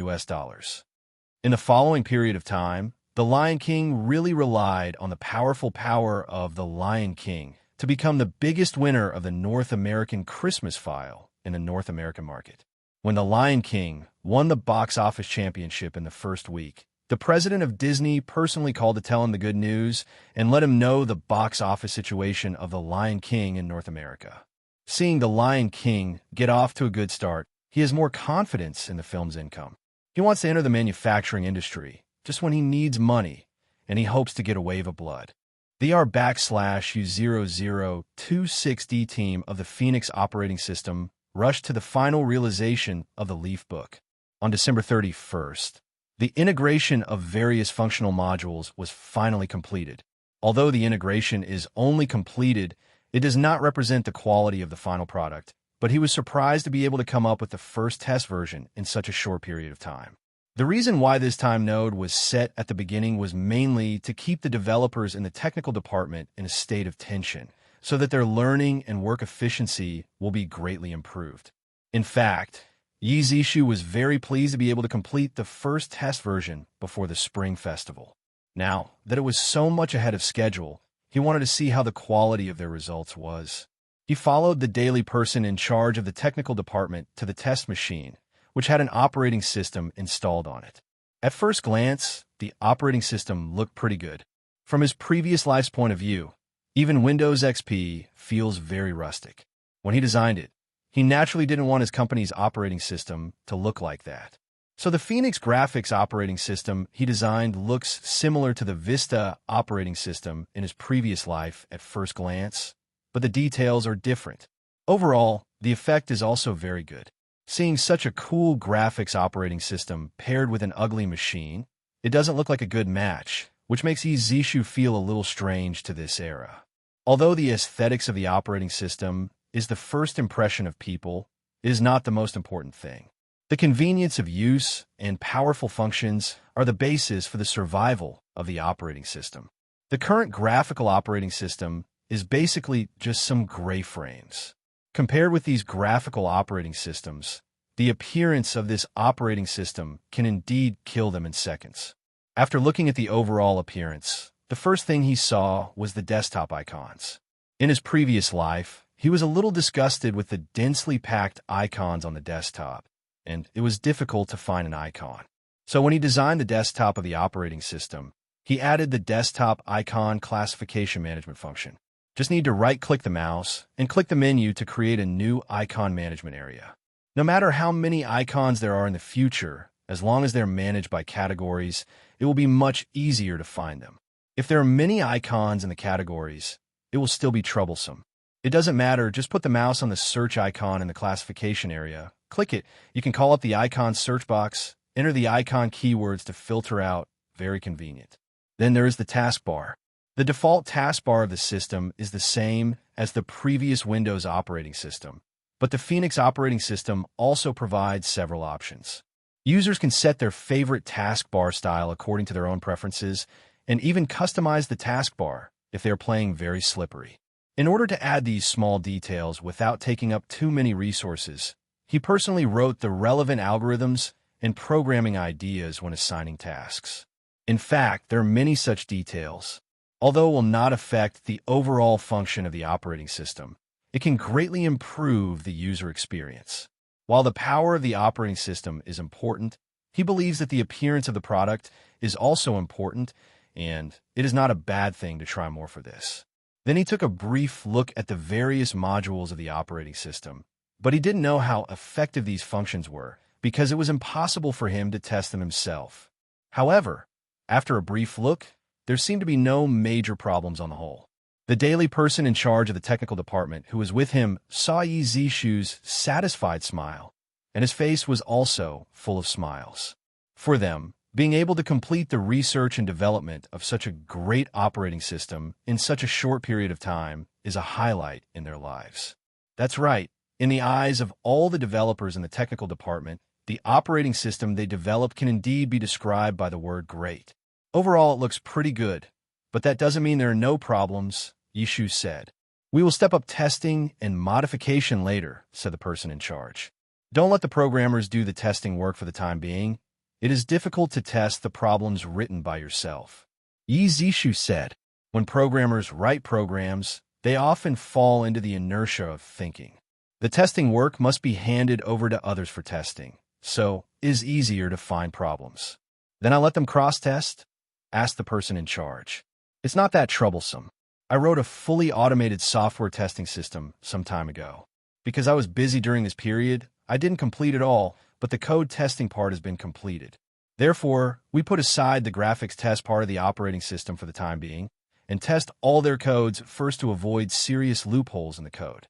In the following period of time, The Lion King really relied on the powerful power of The Lion King to become the biggest winner of the North American Christmas file in the North American market. When The Lion King won the box office championship in the first week, the president of Disney personally called to tell him the good news and let him know the box office situation of The Lion King in North America. Seeing The Lion King get off to a good start, he has more confidence in the film's income. He wants to enter the manufacturing industry just when he needs money, and he hopes to get a wave of blood. The /U0026D team of the Phoenix operating system rushed to the final realization of the Leaf book. On December 31st, the integration of various functional modules was finally completed. Although the integration is only completed, it does not represent the quality of the final product, but he was surprised to be able to come up with the first test version in such a short period of time. The reason why this time node was set at the beginning was mainly to keep the developers in the technical department in a state of tension, so that their learning and work efficiency will be greatly improved. In fact, Yi Zishu was very pleased to be able to complete the first test version before the Spring Festival. Now that it was so much ahead of schedule, he wanted to see how the quality of their results was. He followed the daily person in charge of the technical department to the test machine, which had an operating system installed on it. At first glance, the operating system looked pretty good. From his previous life's point of view, even Windows XP feels very rustic. When he designed it, he naturally didn't want his company's operating system to look like that. So the Phoenix graphics operating system he designed looks similar to the Vista operating system in his previous life at first glance, but the details are different. Overall, the effect is also very good. Seeing such a cool graphics operating system paired with an ugly machine, it doesn't look like a good match, which makes Yizishu feel a little strange to this era. Although the aesthetics of the operating system is the first impression of people, it is not the most important thing. The convenience of use and powerful functions are the basis for the survival of the operating system. The current graphical operating system is basically just some gray frames. Compared with these graphical operating systems, the appearance of this operating system can indeed kill them in seconds. After looking at the overall appearance, the first thing he saw was the desktop icons. In his previous life, he was a little disgusted with the densely packed icons on the desktop, and it was difficult to find an icon. So when he designed the desktop of the operating system, he added the desktop icon classification management function. Just need to right-click the mouse and click the menu to create a new icon management area. No matter how many icons there are in the future, as long as they're managed by categories, it will be much easier to find them. If there are many icons in the categories, it will still be troublesome. It doesn't matter, just put the mouse on the search icon in the classification area, click it, you can call up the icon search box, enter the icon keywords to filter out, very convenient. Then there is the taskbar. The default taskbar of the system is the same as the previous Windows operating system, but the Phoenix operating system also provides several options. Users can set their favorite taskbar style according to their own preferences, and even customize the taskbar if they are playing very slippery. In order to add these small details without taking up too many resources, he personally wrote the relevant algorithms and programming ideas when assigning tasks. In fact, there are many such details. Although it will not affect the overall function of the operating system, it can greatly improve the user experience. While the power of the operating system is important, he believes that the appearance of the product is also important, and it is not a bad thing to try more for this. Then he took a brief look at the various modules of the operating system, but he didn't know how effective these functions were because it was impossible for him to test them himself. However, after a brief look, there seemed to be no major problems on the whole. The daily person in charge of the technical department who was with him saw Yizishu's satisfied smile, and his face was also full of smiles. For them, being able to complete the research and development of such a great operating system in such a short period of time is a highlight in their lives. That's right. In the eyes of all the developers in the technical department, the operating system they developed can indeed be described by the word great. Overall, it looks pretty good, but that doesn't mean there are no problems, Yishu said. We will step up testing and modification later, said the person in charge. Don't let the programmers do the testing work for the time being. It is difficult to test the problems written by yourself. Yizishu said, when programmers write programs, they often fall into the inertia of thinking. The testing work must be handed over to others for testing, so it is easier to find problems. Then I let them cross-test? Asked the person in charge. It's not that troublesome. I wrote a fully automated software testing system some time ago. Because I was busy during this period, I didn't complete it all, but the code testing part has been completed. Therefore, we put aside the graphics test part of the operating system for the time being, and test all their codes first to avoid serious loopholes in the code.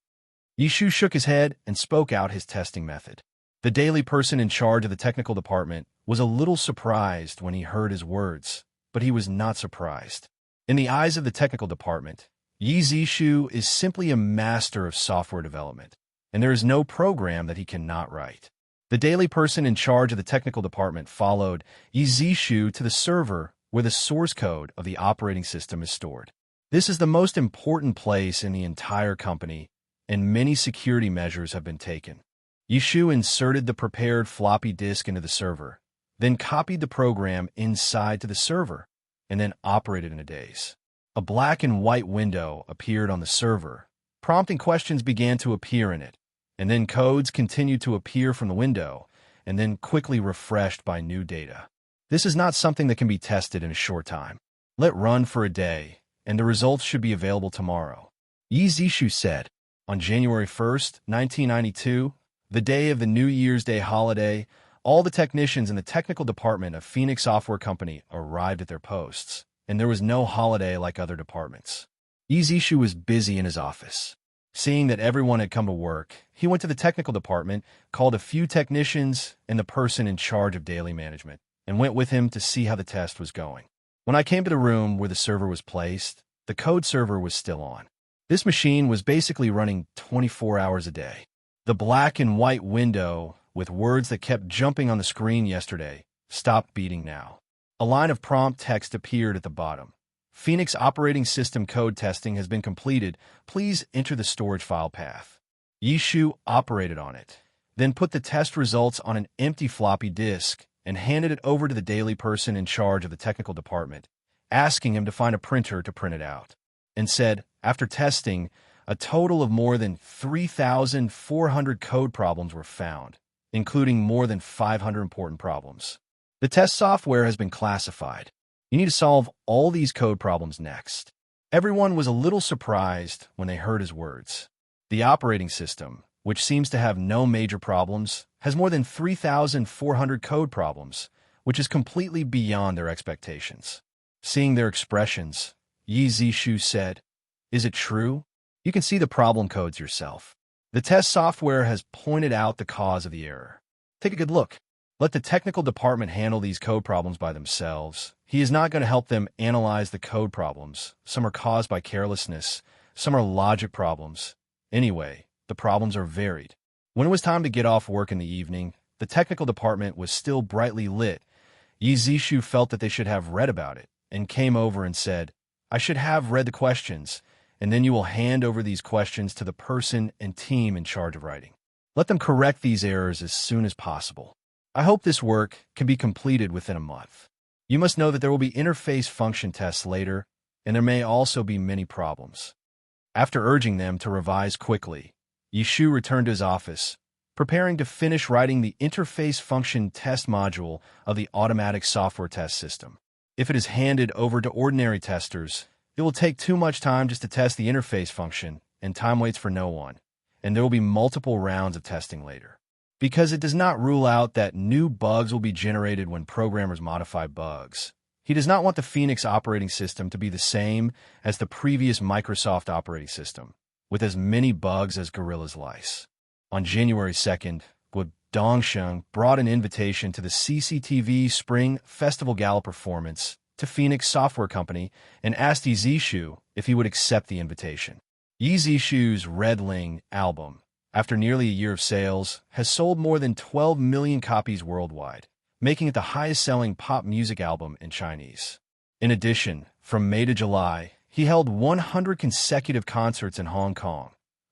Yishu shook his head and spoke out his testing method. The daily person in charge of the technical department was a little surprised when he heard his words, but he was not surprised. In the eyes of the technical department, Yizishu is simply a master of software development, and there is no program that he cannot write. The daily person in charge of the technical department followed Yizishu to the server where the source code of the operating system is stored. This is the most important place in the entire company, and many security measures have been taken. Yishu inserted the prepared floppy disk into the server, then copied the program inside to the server, and then operated in a daze. A black and white window appeared on the server, Prompting questions began to appear in it, and then codes continued to appear from the window, and then quickly refreshed by new data. This is not something that can be tested in a short time. Let run for a day, and the results should be available tomorrow. Yi Zishu said. On January 1st, 1992, the day of the New Year's Day holiday, all the technicians in the technical department of Phoenix Software Company arrived at their posts, and there was no holiday like other departments. Yi Zishu was busy in his office. Seeing that everyone had come to work, he went to the technical department, called a few technicians and the person in charge of daily management, and went with him to see how the test was going. When I came to the room where the server was placed, the code server was still on. This machine was basically running 24 hours a day. The black and white window, with words that kept jumping on the screen yesterday, stopped beating now. A line of prompt text appeared at the bottom. Phoenix operating system code testing has been completed. Please enter the storage file path. Yishu operated on it, then put the test results on an empty floppy disk and handed it over to the daily person in charge of the technical department, asking him to find a printer to print it out, and said, after testing, a total of more than 3,400 code problems were found, including more than 500 important problems. The test software has been classified. You need to solve all these code problems next. Everyone was a little surprised when they heard his words. The operating system, which seems to have no major problems, has more than 3,400 code problems, which is completely beyond their expectations. Seeing their expressions, Yi Zishu said, "Is it true? You can see the problem codes yourself. The test software has pointed out the cause of the error. Take a good look. Let the technical department handle these code problems by themselves. He is not going to help them analyze the code problems. Some are caused by carelessness. Some are logic problems. Anyway, the problems are varied." When it was time to get off work in the evening, the technical department was still brightly lit. Yi Zishu felt that they should have read about it and came over and said, "I should have read the questions, and then you will hand over these questions to the person and team in charge of writing. Let them correct these errors as soon as possible. I hope this work can be completed within a month. You must know that there will be interface function tests later, and there may also be many problems." After urging them to revise quickly, Yishu returned to his office, preparing to finish writing the interface function test module of the automatic software test system. If it is handed over to ordinary testers, it will take too much time just to test the interface function, and time waits for no one, and there will be multiple rounds of testing later. Because it does not rule out that new bugs will be generated when programmers modify bugs. He does not want the Phoenix operating system to be the same as the previous Microsoft operating system, with as many bugs as Gorilla's lice. On January 2nd, Guo Dongsheng brought an invitation to the CCTV Spring Festival Gala performance to Phoenix Software Company and asked Yi Zishu if he would accept the invitation. Yi Zishu's Red Ling album, after nearly a year of sales, has sold more than 12 million copies worldwide, making it the highest-selling pop music album in Chinese. In addition, from May to July, he held 100 consecutive concerts in Hong Kong,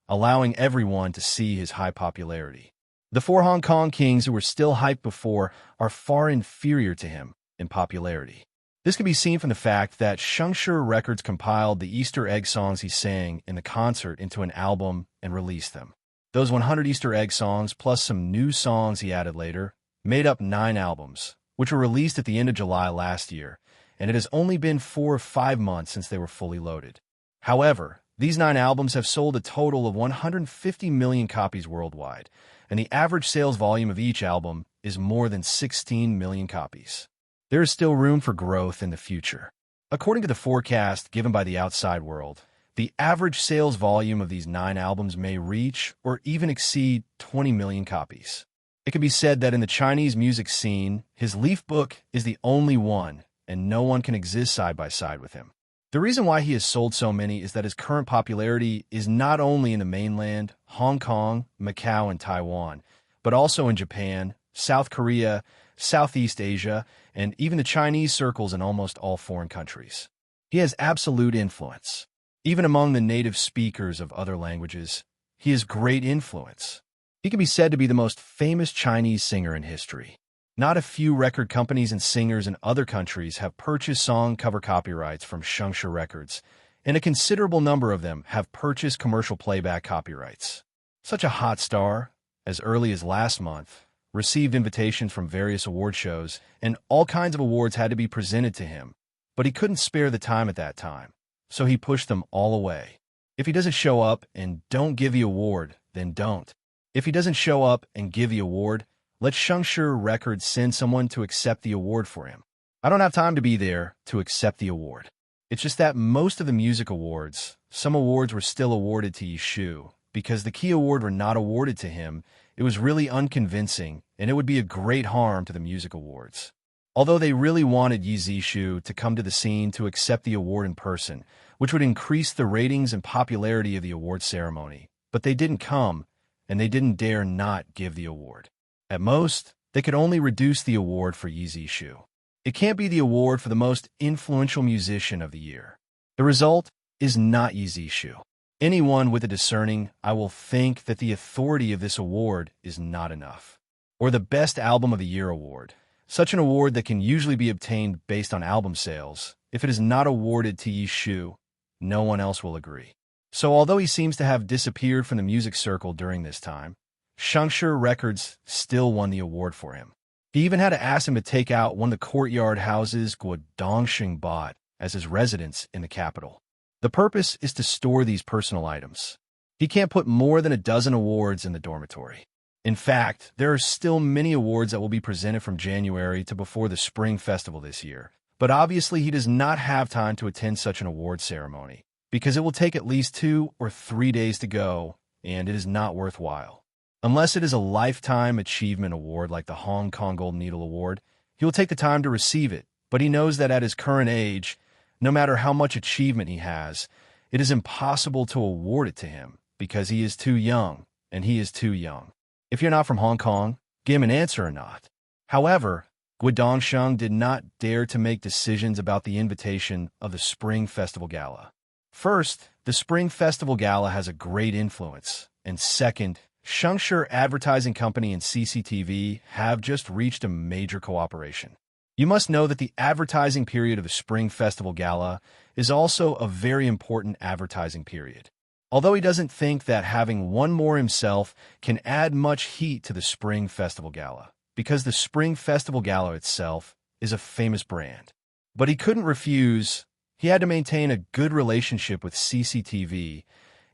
allowing everyone to see his high popularity. The four Hong Kong kings who were still hyped before are far inferior to him in popularity. This can be seen from the fact that Shengshi Records compiled the Easter egg songs he sang in the concert into an album and released them. Those 100 Easter egg songs, plus some new songs he added later, made up 9 albums, which were released at the end of July last year, and it has only been 4 or 5 months since they were fully loaded. However, these 9 albums have sold a total of 150 million copies worldwide, and the average sales volume of each album is more than 16 million copies. There is still room for growth in the future. According to the forecast given by the outside world, the average sales volume of these 9 albums may reach or even exceed 20 million copies. It can be said that in the Chinese music scene, his Leaf Book is the only one, and no one can exist side by side with him. The reason why he has sold so many is that his current popularity is not only in the mainland, Hong Kong, Macau, and Taiwan, but also in Japan, South Korea, Southeast Asia, and even the Chinese circles in almost all foreign countries. He has absolute influence. Even among the native speakers of other languages, he has great influence. He can be said to be the most famous Chinese singer in history. Not a few record companies and singers in other countries have purchased song cover copyrights from Shengshi Records, and a considerable number of them have purchased commercial playback copyrights. Such a hot star, as early as last month, received invitations from various award shows, and all kinds of awards had to be presented to him, but he couldn't spare the time at that time, so he pushed them all away. If he doesn't show up and don't give the award, then don't. If he doesn't show up and give the award, let Shengshi Records send someone to accept the award for him. I don't have time to be there to accept the award. It's just that most of the music awards, some awards were still awarded to Yishu. Because the key award were not awarded to him, it was really unconvincing, and it would be a great harm to the music awards. Although they really wanted Yi Zishu to come to the scene to accept the award in person, which would increase the ratings and popularity of the award ceremony, but they didn't come, and they didn't dare not give the award. At most, they could only reduce the award for Yi Zishu. It can't be the award for the most influential musician of the year. The result is not Yi Zishu. Anyone with a discerning eye will think that the authority of this award is not enough. Or the Best Album of the Year award, such an award that can usually be obtained based on album sales. If it is not awarded to Yishu, no one else will agree. So although he seems to have disappeared from the music circle during this time, Shengshi Records still won the award for him. He even had to ask him to take out one of the courtyard houses Guodongxing bought as his residence in the capital. The purpose is to store these personal items. He can't put more than a dozen awards in the dormitory. In fact, there are still many awards that will be presented from January to before the Spring Festival this year. But obviously he does not have time to attend such an award ceremony, because it will take at least 2 or 3 days to go, and it is not worthwhile. Unless it is a Lifetime Achievement Award like the Hong Kong Golden Needle Award, he will take the time to receive it, but he knows that at his current age, no matter how much achievement he has, it is impossible to award it to him because he is too young, and he is too young. If you're not from Hong Kong, give him an answer or not. However, Guodongxing did not dare to make decisions about the invitation of the Spring Festival Gala. First, the Spring Festival Gala has a great influence, and second, Shengshi Advertising Company and CCTV have just reached a major cooperation. You must know that the advertising period of the Spring Festival Gala is also a very important advertising period. Although he doesn't think that having one more himself can add much heat to the Spring Festival Gala, because the Spring Festival Gala itself is a famous brand. But he couldn't refuse. He had to maintain a good relationship with CCTV,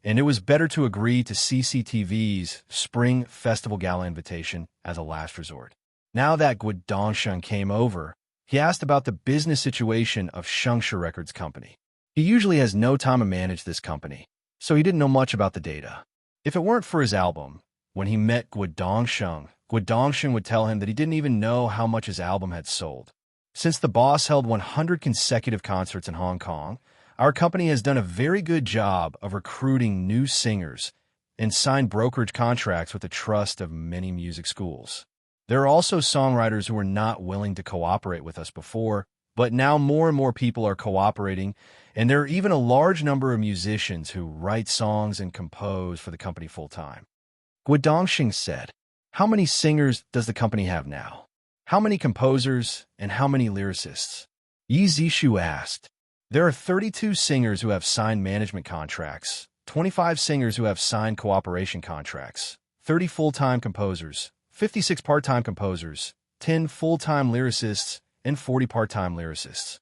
and it was better to agree to CCTV's Spring Festival Gala invitation as a last resort. Now that Guodongxing came over, he asked about the business situation of Shengshi Records Company. He usually has no time to manage this company, so he didn't know much about the data. If it weren't for his album, when he met Guodongxing would tell him that he didn't even know how much his album had sold. Since the boss held 100 consecutive concerts in Hong Kong, our company has done a very good job of recruiting new singers and signed brokerage contracts with the trust of many music schools. There are also songwriters who were not willing to cooperate with us before, but now more and more people are cooperating, and there are even a large number of musicians who write songs and compose for the company full-time. Guodongxing said, "How many singers does the company have now? How many composers and how many lyricists?" Yi Zishu asked. "There are 32 singers who have signed management contracts, 25 singers who have signed cooperation contracts, 30 full-time composers, 56 part-time composers, 10 full-time lyricists, and 40 part-time lyricists."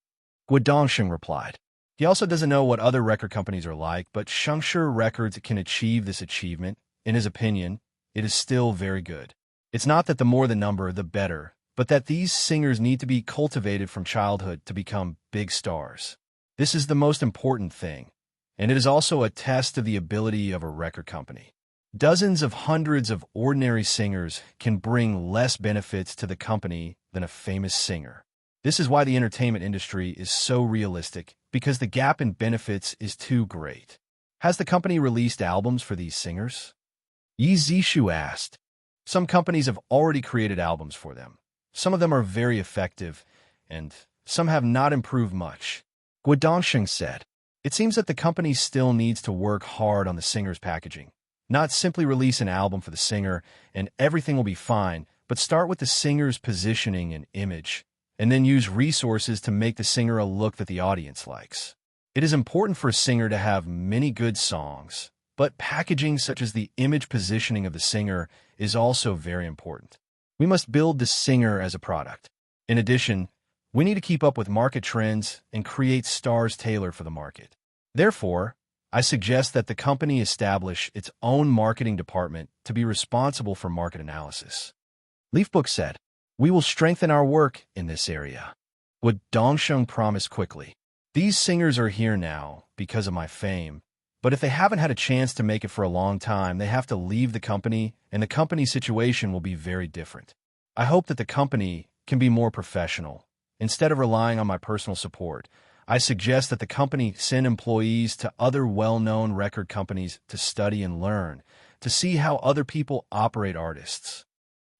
Guodongxing replied. He also doesn't know what other record companies are like, but Shengshi Records can achieve this achievement. In his opinion, it is still very good. It's not that the more the number, the better, but that these singers need to be cultivated from childhood to become big stars. This is the most important thing, and it is also a test of the ability of a record company. Dozens of hundreds of ordinary singers can bring less benefits to the company than a famous singer. This is why the entertainment industry is so realistic, because the gap in benefits is too great. Has the company released albums for these singers? Yi Zishu asked. Some companies have already created albums for them. Some of them are very effective, and some have not improved much. Guodongxing said, "It seems that the company still needs to work hard on the singer's packaging. Not simply release an album for the singer and everything will be fine, but start with the singer's positioning and image, and then use resources to make the singer a look that the audience likes." It is important for a singer to have many good songs, but packaging such as the image positioning of the singer is also very important. We must build the singer as a product. In addition, we need to keep up with market trends and create stars tailored for the market. Therefore, I suggest that the company establish its own marketing department to be responsible for market analysis. Leafbook said, "We will strengthen our work in this area." Would Dongsheng promised quickly. "These singers are here now because of my fame, but if they haven't had a chance to make it for a long time, they have to leave the company, and the company situation will be very different. I hope that the company can be more professional. Instead of relying on my personal support, I suggest that the company send employees to other well-known record companies to study and learn, to see how other people operate artists."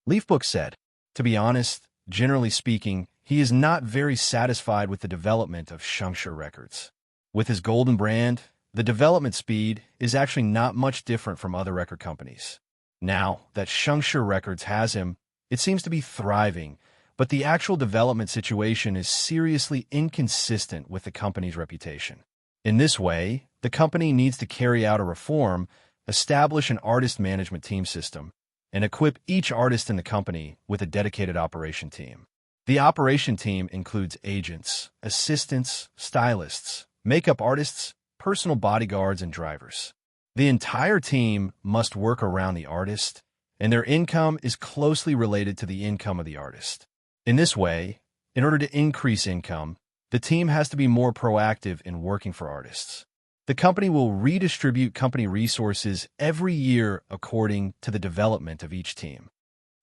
Leafbook said, "To be honest, generally speaking, he is not very satisfied with the development of Shengshi Records. With his golden brand, the development speed is actually not much different from other record companies. Now that Shengshi Records has him, it seems to be thriving, but the actual development situation is seriously inconsistent with the company's reputation. In this way, the company needs to carry out a reform, establish an artist management team system, and equip each artist in the company with a dedicated operation team. The operation team includes agents, assistants, stylists, makeup artists, personal bodyguards, and drivers. The entire team must work around the artist, and their income is closely related to the income of the artist. In this way, in order to increase income, the team has to be more proactive in working for artists. The company will redistribute company resources every year according to the development of each team."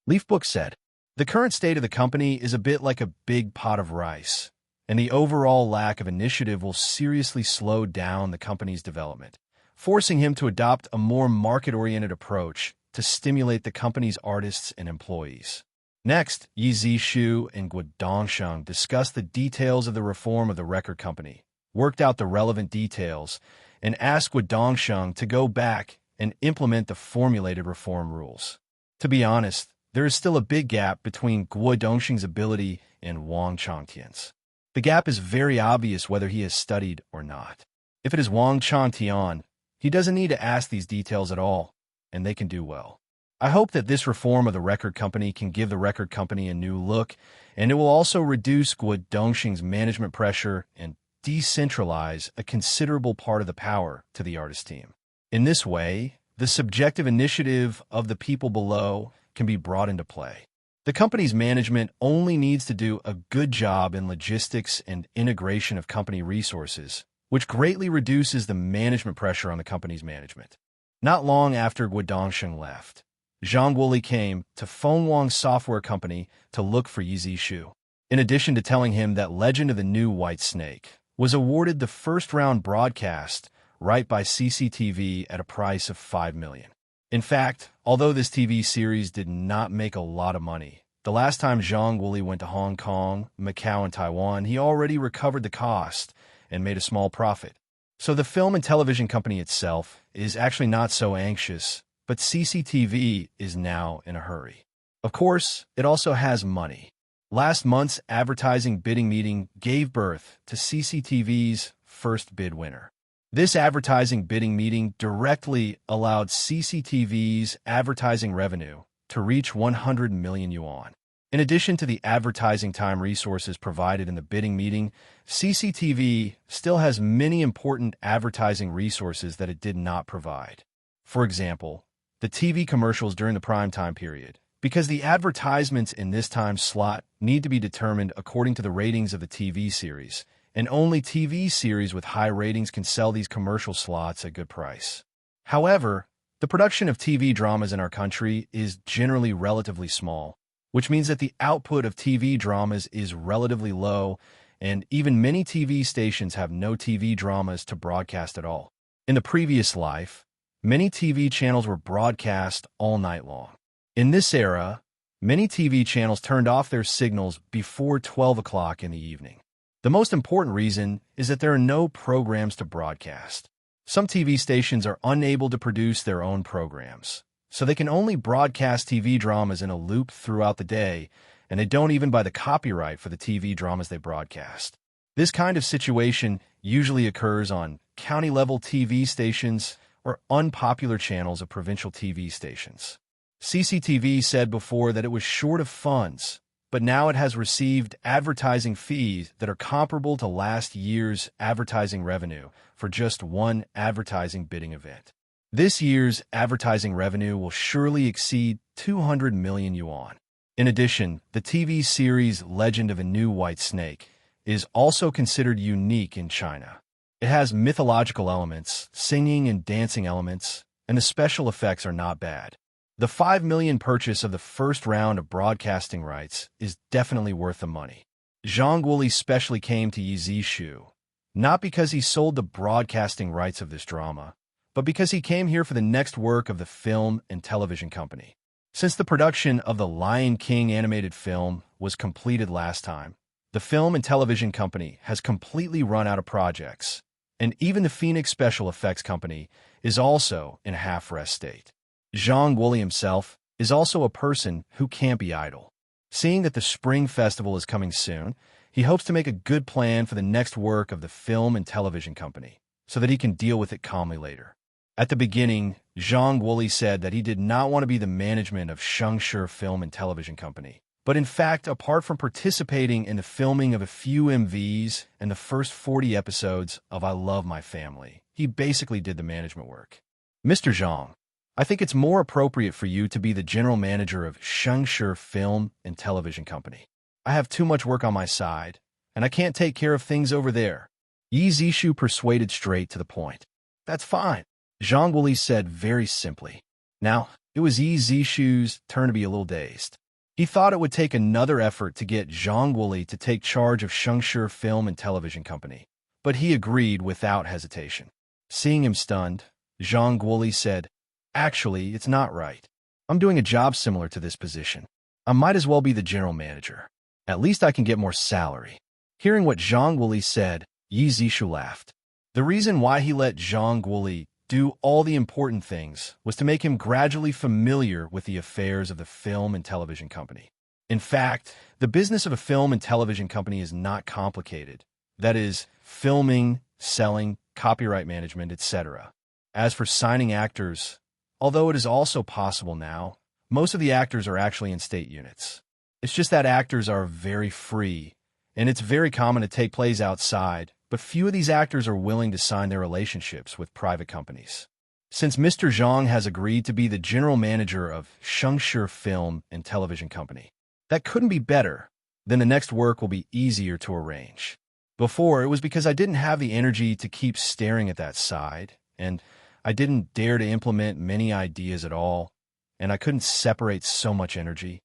Leafbook said, "The current state of the company is a bit like a big pot of rice, and the overall lack of initiative will seriously slow down the company's development, forcing him to adopt a more market-oriented approach to stimulate the company's artists and employees." Next, Yi Zishu and Guo Dongsheng discussed the details of the reform of the record company, worked out the relevant details, and asked Guo Dongsheng to go back and implement the formulated reform rules. To be honest, there is still a big gap between Guo Dongsheng's ability and Wang Changtian's. The gap is very obvious whether he has studied or not. If it is Wang Changtian, he doesn't need to ask these details at all, and they can do well. I hope that this reform of the record company can give the record company a new look, and it will also reduce Guo Dongsheng's management pressure and decentralize a considerable part of the power to the artist team. In this way, the subjective initiative of the people below can be brought into play. The company's management only needs to do a good job in logistics and integration of company resources, which greatly reduces the management pressure on the company's management. Not long after Guo Dongsheng left, Zhang Guoli came to Fengwang Software Company to look for Yi Zishu. In addition to telling him that Legend of the New White Snake was awarded the first-round broadcast right by CCTV at a price of $5 million. In fact, although this TV series did not make a lot of money, the last time Zhang Guoli went to Hong Kong, Macau, and Taiwan, he already recovered the cost and made a small profit. So the film and television company itself is actually not so anxious, but CCTV is now in a hurry. Of course, it also has money. Last month's advertising bidding meeting gave birth to CCTV's first bid winner. This advertising bidding meeting directly allowed CCTV's advertising revenue to reach 100 million yuan. In addition to the advertising time resources provided in the bidding meeting, CCTV still has many important advertising resources that it did not provide. For example, the TV commercials during the prime time period, because the advertisements in this time slot need to be determined according to the ratings of the TV series, and only TV series with high ratings can sell these commercial slots at good price. However, the production of TV dramas in our country is generally relatively small, which means that the output of TV dramas is relatively low, and even many TV stations have no TV dramas to broadcast at all. In the previous life, many TV channels were broadcast all night long. In this era, many TV channels turned off their signals before 12 o'clock in the evening. The most important reason is that there are no programs to broadcast. Some TV stations are unable to produce their own programs, so they can only broadcast TV dramas in a loop throughout the day, and they don't even buy the copyright for the TV dramas they broadcast. This kind of situation usually occurs on county-level TV stations or unpopular channels of provincial TV stations. CCTV said before that it was short of funds, but now it has received advertising fees that are comparable to last year's advertising revenue for just one advertising bidding event. This year's advertising revenue will surely exceed 200 million yuan. In addition, the TV series Legend of a New White Snake is also considered unique in China. It has mythological elements, singing and dancing elements, and the special effects are not bad. The 5 million purchase of the first round of broadcasting rights is definitely worth the money. Zhang Guoli specially came to Yizishu, not because he sold the broadcasting rights of this drama, but because he came here for the next work of the film and television company. Since the production of the Lion King animated film was completed last time, the film and television company has completely run out of projects, and even the Phoenix Special Effects Company is also in a half-rest state. Zhang Guoli himself is also a person who can't be idle. Seeing that the Spring Festival is coming soon, he hopes to make a good plan for the next work of the film and television company, so that he can deal with it calmly later. At the beginning, Zhang Guoli said that he did not want to be the management of Shengshi Film and Television Company. But in fact, apart from participating in the filming of a few MVs and the first 40 episodes of I Love My Family, he basically did the management work. Mr. Zhang, I think it's more appropriate for you to be the general manager of Shengshi Film and Television Company. I have too much work on my side, and I can't take care of things over there. Yi Zishu persuaded straight to the point. That's fine, Zhang Guoli said very simply. Now, it was Yi Zishu's turn to be a little dazed. He thought it would take another effort to get Zhang Guoli to take charge of Shengshi Film and Television Company, but he agreed without hesitation. Seeing him stunned, Zhang Guoli said, Actually, it's not right. I'm doing a job similar to this position. I might as well be the general manager. At least I can get more salary. Hearing what Zhang Guoli said, Yi Zishu laughed. The reason why he let Zhang Guoli do all the important things was to make him gradually familiar with the affairs of the film and television company. In fact, the business of a film and television company is not complicated. That is, filming, selling, copyright management, etc. As for signing actors, although it is also possible now, most of the actors are actually in state units. It's just that actors are very free, and it's very common to take plays outside, but few of these actors are willing to sign their relationships with private companies. Since Mr. Zhang has agreed to be the general manager of Shengshi Film and Television Company, that couldn't be better. Then the next work will be easier to arrange. Before, it was because I didn't have the energy to keep staring at that side, and I didn't dare to implement many ideas at all, and I couldn't separate so much energy.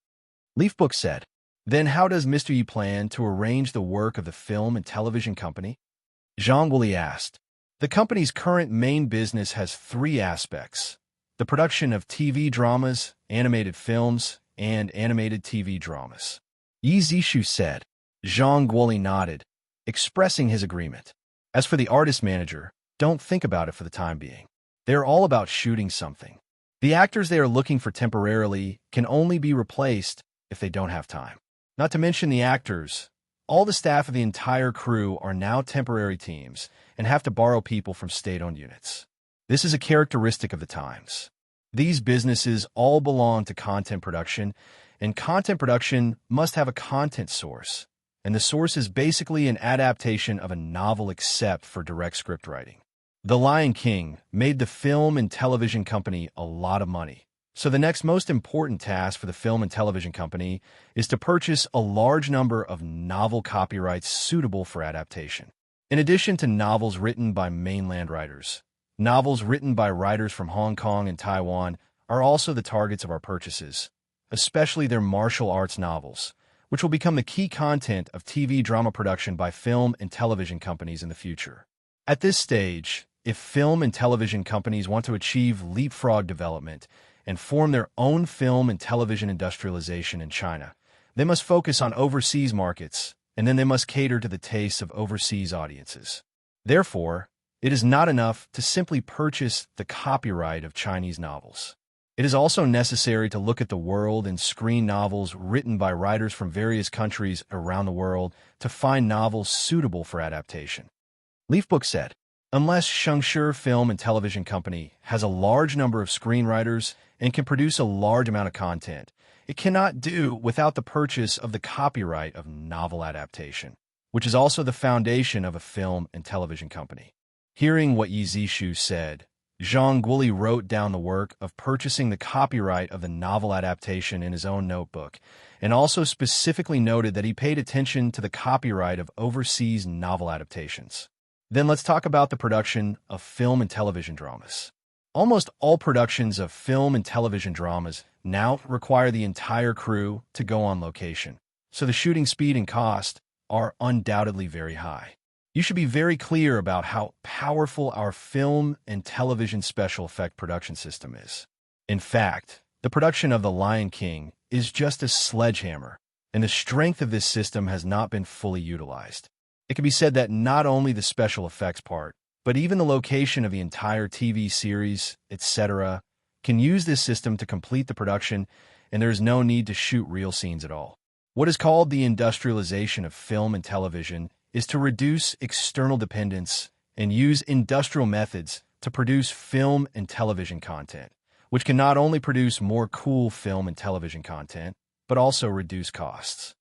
Leafbook said, Then how does Mr. Yi plan to arrange the work of the film and television company? Zhang Guoli asked. The company's current main business has 3 aspects: the production of TV dramas, animated films, and animated TV dramas. Yi Zishu said. Zhang Guoli nodded, expressing his agreement. As for the artist manager, don't think about it for the time being. They are all about shooting something. The actors they are looking for temporarily can only be replaced if they don't have time. Not to mention the actors. All the staff of the entire crew are now temporary teams and have to borrow people from state-owned units. This is a characteristic of the times. These businesses all belong to content production, and content production must have a content source, and the source is basically an adaptation of a novel except for direct script writing. The Lion King made the film and television company a lot of money. So the next most important task for the film and television company is to purchase a large number of novel copyrights suitable for adaptation. In addition to novels written by mainland writers, novels written by writers from Hong Kong and Taiwan are also the targets of our purchases, especially their martial arts novels, which will become the key content of TV drama production by film and television companies in the future. At this stage, if film and television companies want to achieve leapfrog development and form their own film and television industrialization in China, they must focus on overseas markets, and then they must cater to the tastes of overseas audiences. Therefore, it is not enough to simply purchase the copyright of Chinese novels. It is also necessary to look at the world and screen novels written by writers from various countries around the world to find novels suitable for adaptation. Leafbook said, unless Shengshi Film and Television Company has a large number of screenwriters and can produce a large amount of content, it cannot do without the purchase of the copyright of novel adaptation, which is also the foundation of a film and television company. Hearing what Yi Zishu said, Zhang Guoli wrote down the work of purchasing the copyright of the novel adaptation in his own notebook, and also specifically noted that he paid attention to the copyright of overseas novel adaptations. Then let's talk about the production of film and television dramas. Almost all productions of film and television dramas now require the entire crew to go on location, so the shooting speed and cost are undoubtedly very high. You should be very clear about how powerful our film and television special effect production system is. In fact, the production of The Lion King is just a sledgehammer, and the strength of this system has not been fully utilized. It can be said that not only the special effects part, but even the location of the entire TV series, etc., can use this system to complete the production, and there is no need to shoot real scenes at all. What is called the industrialization of film and television is to reduce external dependence and use industrial methods to produce film and television content, which can not only produce more cool film and television content, but also reduce costs.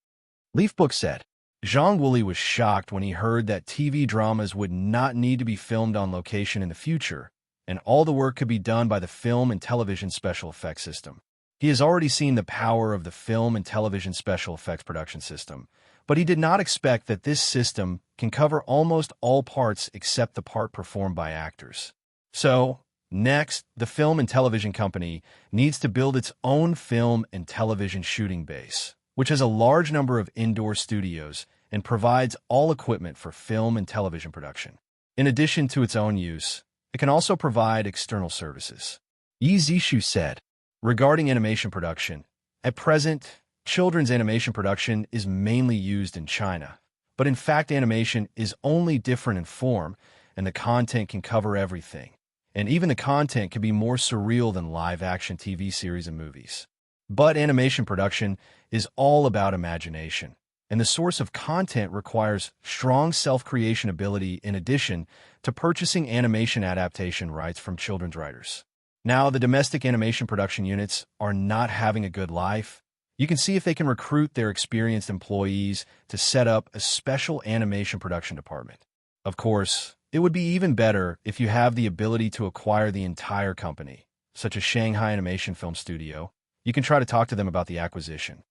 Leafbook said, Zhang Guoli was shocked when he heard that TV dramas would not need to be filmed on location in the future, and all the work could be done by the film and television special effects system. He has already seen the power of the film and television special effects production system, but he did not expect that this system can cover almost all parts except the part performed by actors. So, next, the film and television company needs to build its own film and television shooting base, which has a large number of indoor studios and provides all equipment for film and television production. In addition to its own use, it can also provide external services. Yi Zishu said, regarding animation production, at present, children's animation production is mainly used in China, but in fact animation is only different in form, and the content can cover everything. And even the content can be more surreal than live-action TV series and movies. But animation production is all about imagination, and the source of content requires strong self-creation ability in addition to purchasing animation adaptation rights from children's writers. Now, the domestic animation production units are not having a good life. You can see if they can recruit their experienced employees to set up a special animation production department. Of course, it would be even better if you have the ability to acquire the entire company, such as Shanghai Animation Film Studio. You can try to talk to them about the acquisition.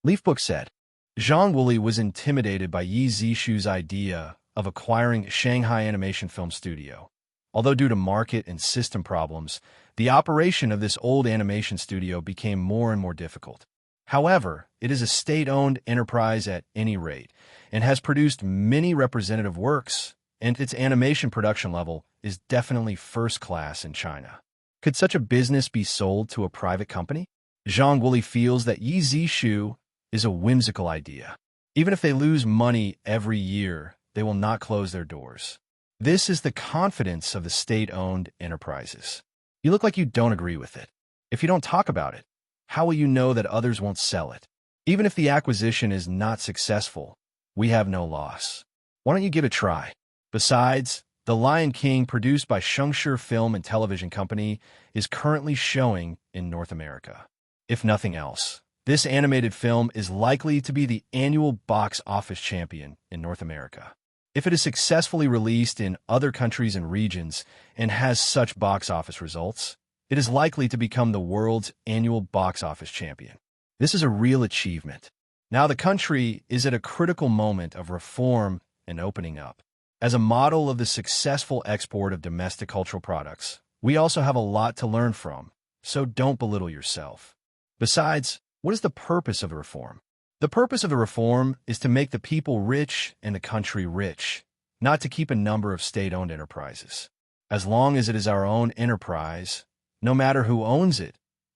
Leafbook said, Zhang Guoli was intimidated by Yi Zishu's idea of acquiring Shanghai Animation Film Studio. Although due to market and system problems, the operation of this old animation studio became more and more difficult. However, it is a state-owned enterprise at any rate, and has produced many representative works, and its animation production level is definitely first class in China. Could such a business be sold to a private company? Zhang Guoli feels that Yi Zishu is a whimsical idea. Even if they lose money every year, they will not close their doors. This is the confidence of the state-owned enterprises. You look like you don't agree with it. If you don't talk about it, how will you know that others won't sell it? Even if the acquisition is not successful, we have no loss. Why don't you give it a try? Besides, The Lion King, produced by Shengshi Film and Television Company, is currently showing in North America. If nothing else, this animated film is likely to be the annual box office champion in North America. If it is successfully released in other countries and regions and has such box office results, it is likely to become the world's annual box office champion. This is a real achievement. Now the country is at a critical moment of reform and opening up. As a model of the successful export of domestic cultural products, we also have a lot to learn from, so don't belittle yourself. Besides, what is the purpose of the reform? The purpose of the reform is to make the people rich and the country rich, not to keep a number of state-owned enterprises. As long as it is our own enterprise, no matter who owns it,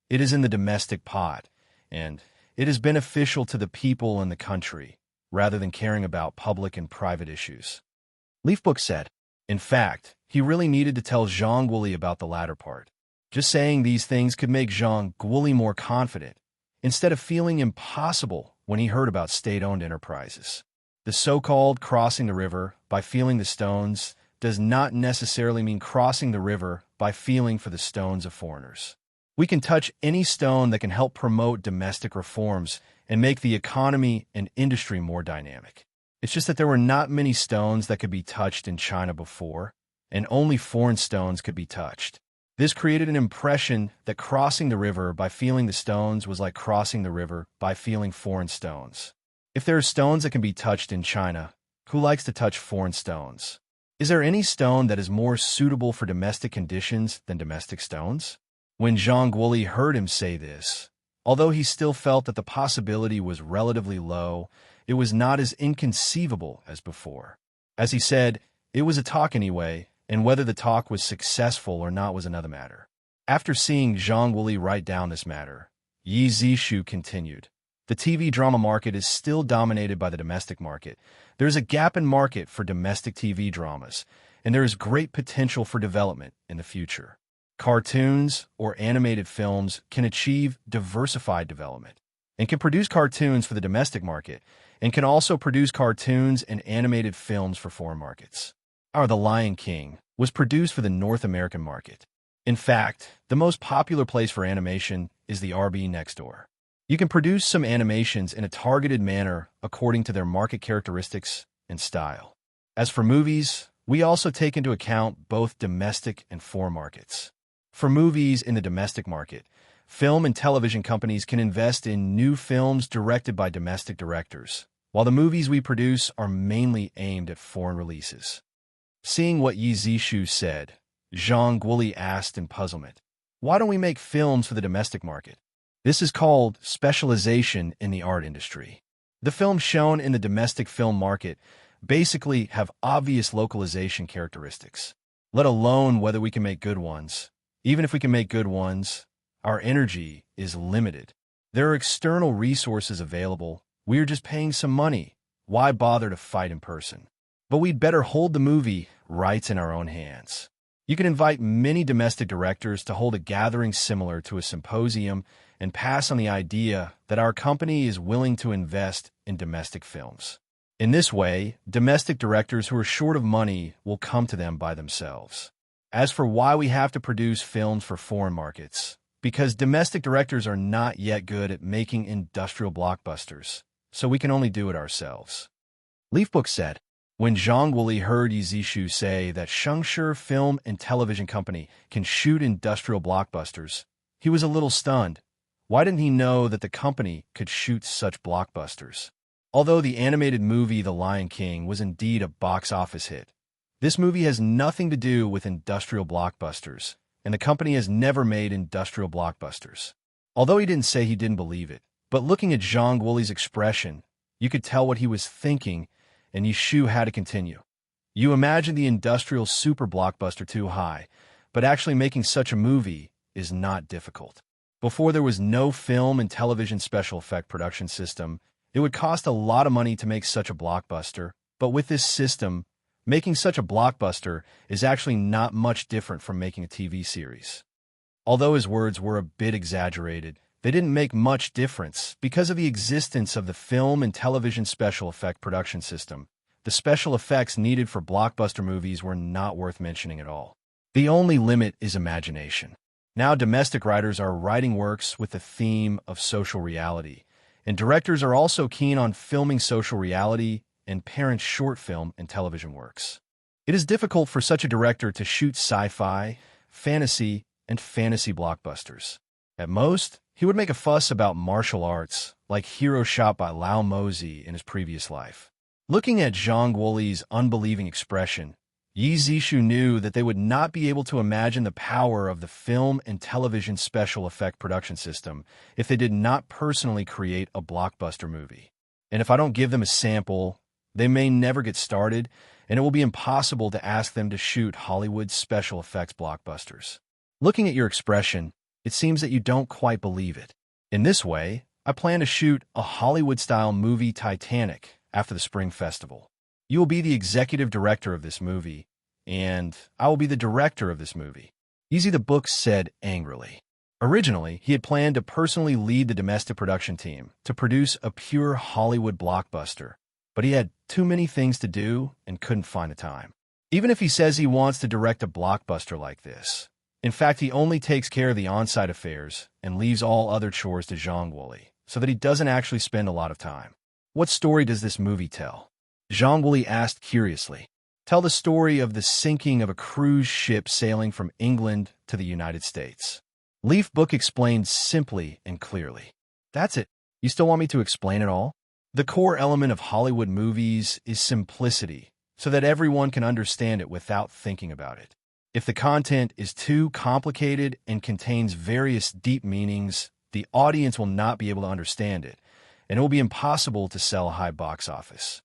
it is in the domestic pot, and it is beneficial to the people and the country, rather than caring about public and private issues. Leafbook said, in fact, he really needed to tell Zhang Guoli about the latter part. Just saying these things could make Zhang Guoli more confident, instead of feeling impossible when he heard about state-owned enterprises. The so-called crossing the river by feeling the stones does not necessarily mean crossing the river by feeling for the stones of foreigners. We can touch any stone that can help promote domestic reforms and make the economy and industry more dynamic. It's just that there were not many stones that could be touched in China before, and only foreign stones could be touched. This created an impression that crossing the river by feeling the stones was like crossing the river by feeling foreign stones. If there are stones that can be touched in China, who likes to touch foreign stones? Is there any stone that is more suitable for domestic conditions than domestic stones? When Zhang Guoli heard him say this, although he still felt that the possibility was relatively low, it was not as inconceivable as before. As he said, it was a talk anyway, and whether the talk was successful or not was another matter. After seeing Zhang Guoli write down this matter, Yi Zishu continued, "The TV drama market is still dominated by the domestic market. There is a gap in market for domestic TV dramas, and there is great potential for development in the future. Cartoons or animated films can achieve diversified development and can produce cartoons for the domestic market and can also produce cartoons and animated films for foreign markets. The Lion King was produced for the North American market. In fact, the most popular place for animation is the RB next door. You can produce some animations in a targeted manner according to their market characteristics and style. As for movies, we also take into account both domestic and foreign markets. For movies in the domestic market, film and television companies can invest in new films directed by domestic directors, while the movies we produce are mainly aimed at foreign releases." Seeing what Yi Zishu said, Zhang Guoli asked in puzzlement, "Why don't we make films for the domestic market?" This is called specialization in the art industry. The films shown in the domestic film market basically have obvious localization characteristics, let alone whether we can make good ones. Even if we can make good ones, our energy is limited. There are external resources available. We are just paying some money. Why bother to fight in person? But we'd better hold the movie rights in our own hands. You can invite many domestic directors to hold a gathering similar to a symposium and pass on the idea that our company is willing to invest in domestic films. In this way, domestic directors who are short of money will come to them by themselves. As for why we have to produce films for foreign markets, because domestic directors are not yet good at making industrial blockbusters, so we can only do it ourselves. Leafbook said, when Zhang Guoli heard Yi Zishu say that Shengshi Film and Television Company can shoot industrial blockbusters, he was a little stunned. Why didn't he know that the company could shoot such blockbusters? Although the animated movie The Lion King was indeed a box office hit, this movie has nothing to do with industrial blockbusters, and the company has never made industrial blockbusters. Although he didn't say he didn't believe it, but looking at Zhang Guoli's expression, you could tell what he was thinking, and Yishu had to continue. You imagine the industrial super blockbuster too high, but actually making such a movie is not difficult. Before there was no film and television special effect production system, it would cost a lot of money to make such a blockbuster, but with this system, making such a blockbuster is actually not much different from making a TV series. Although his words were a bit exaggerated, they didn't make much difference because of the existence of the film and television special effect production system. The special effects needed for blockbuster movies were not worth mentioning at all. The only limit is imagination. Now domestic writers are writing works with the theme of social reality, and directors are also keen on filming social reality and parent short film and television works. It is difficult for such a director to shoot sci-fi, fantasy, and fantasy blockbusters. At most, he would make a fuss about martial arts, like Hero shot by Lao Mozi in his previous life. Looking at Zhang Guoli's unbelieving expression, Yi Zishu knew that they would not be able to imagine the power of the film and television special effect production system if they did not personally create a blockbuster movie. And if I don't give them a sample, they may never get started, and it will be impossible to ask them to shoot Hollywood special effects blockbusters. Looking at your expression, it seems that you don't quite believe it. In this way, I plan to shoot a Hollywood-style movie Titanic after the Spring Festival. You will be the executive director of this movie, and I will be the director of this movie. Easy the Book said angrily. Originally, he had planned to personally lead the domestic production team to produce a pure Hollywood blockbuster, but he had too many things to do and couldn't find the time. Even if he says he wants to direct a blockbuster like this, in fact, he only takes care of the on-site affairs and leaves all other chores to Zhang Wuli, so that he doesn't actually spend a lot of time. What story does this movie tell? Zhang Wuli asked curiously. Tell the story of the sinking of a cruise ship sailing from England to the United States. Leaf Book explained simply and clearly. That's it. You still want me to explain it all? The core element of Hollywood movies is simplicity, so that everyone can understand it without thinking about it. If the content is too complicated and contains various deep meanings, the audience will not be able to understand it, and it will be impossible to sell a high box office.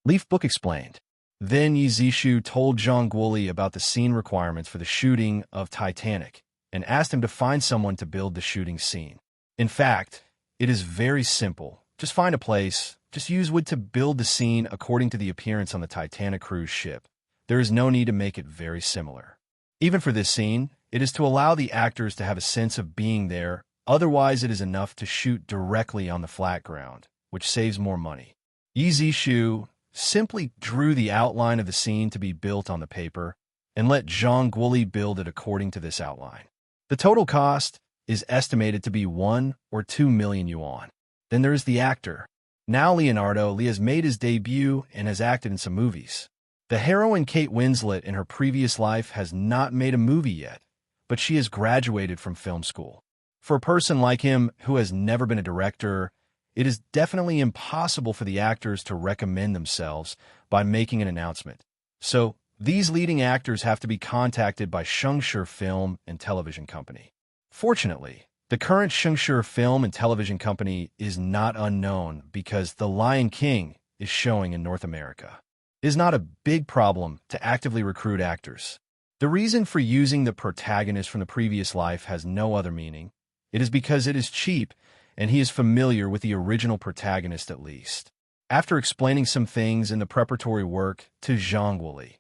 Leaf Book explained. Then Yi Zishu told Zhang Guoli about the scene requirements for the shooting of Titanic and asked him to find someone to build the shooting scene. In fact, it is very simple. Just find a place, just use wood to build the scene according to the appearance on the Titanic cruise ship. There is no need to make it very similar. Even for this scene, it is to allow the actors to have a sense of being there, otherwise it is enough to shoot directly on the flat ground, which saves more money. Yi Zishu simply drew the outline of the scene to be built on the paper and let Zhang Guoli build it according to this outline. The total cost is estimated to be 1 or 2 million yuan. Then there is the actor. Now Leonardo Lee has made his debut and has acted in some movies. The heroine Kate Winslet in her previous life has not made a movie yet, but she has graduated from film school. For a person like him who has never been a director, it is definitely impossible for the actors to recommend themselves by making an announcement. So, these leading actors have to be contacted by Shengshi Film and Television Company. Fortunately, the current Shengshi Film and Television Company is not unknown because The Lion King is showing in North America. It is not a big problem to actively recruit actors. The reason for using the protagonist from the previous life has no other meaning. It is because it is cheap and he is familiar with the original protagonist at least. After explaining some things in the preparatory work to Zhang Guoli,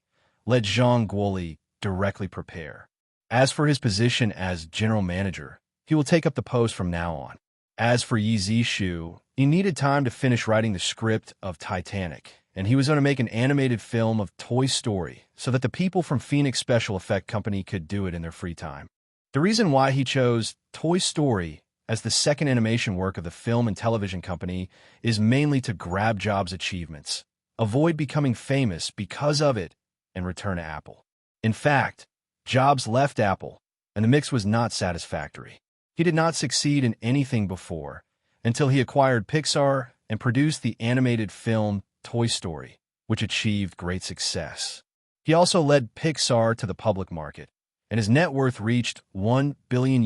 let Zhang Guoli directly prepare. As for his position as general manager, he will take up the post from now on. As for Yi Zishu, he needed time to finish writing the script of Titanic, and he was going to make an animated film of Toy Story so that the people from Phoenix Special Effect Company could do it in their free time. The reason why he chose Toy Story as the second animation work of the film and television company is mainly to grab Jobs' achievements, avoid becoming famous because of it, and return to Apple. In fact, Jobs left Apple, and the mix was not satisfactory. He did not succeed in anything before, until he acquired Pixar and produced the animated film Toy Story, which achieved great success. He also led Pixar to the public market, and his net worth reached $1 billion,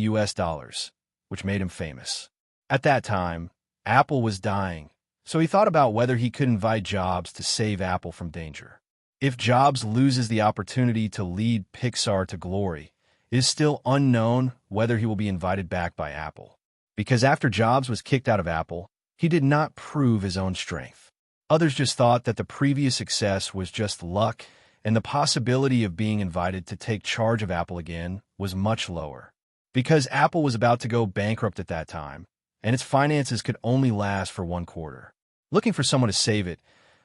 which made him famous. At that time, Apple was dying, so he thought about whether he could invite Jobs to save Apple from danger. If Jobs loses the opportunity to lead Pixar to glory, it is still unknown whether he will be invited back by Apple. Because after Jobs was kicked out of Apple, he did not prove his own strength. Others just thought that the previous success was just luck, and the possibility of being invited to take charge of Apple again was much lower. Because Apple was about to go bankrupt at that time, and its finances could only last for 1 quarter. Looking for someone to save it,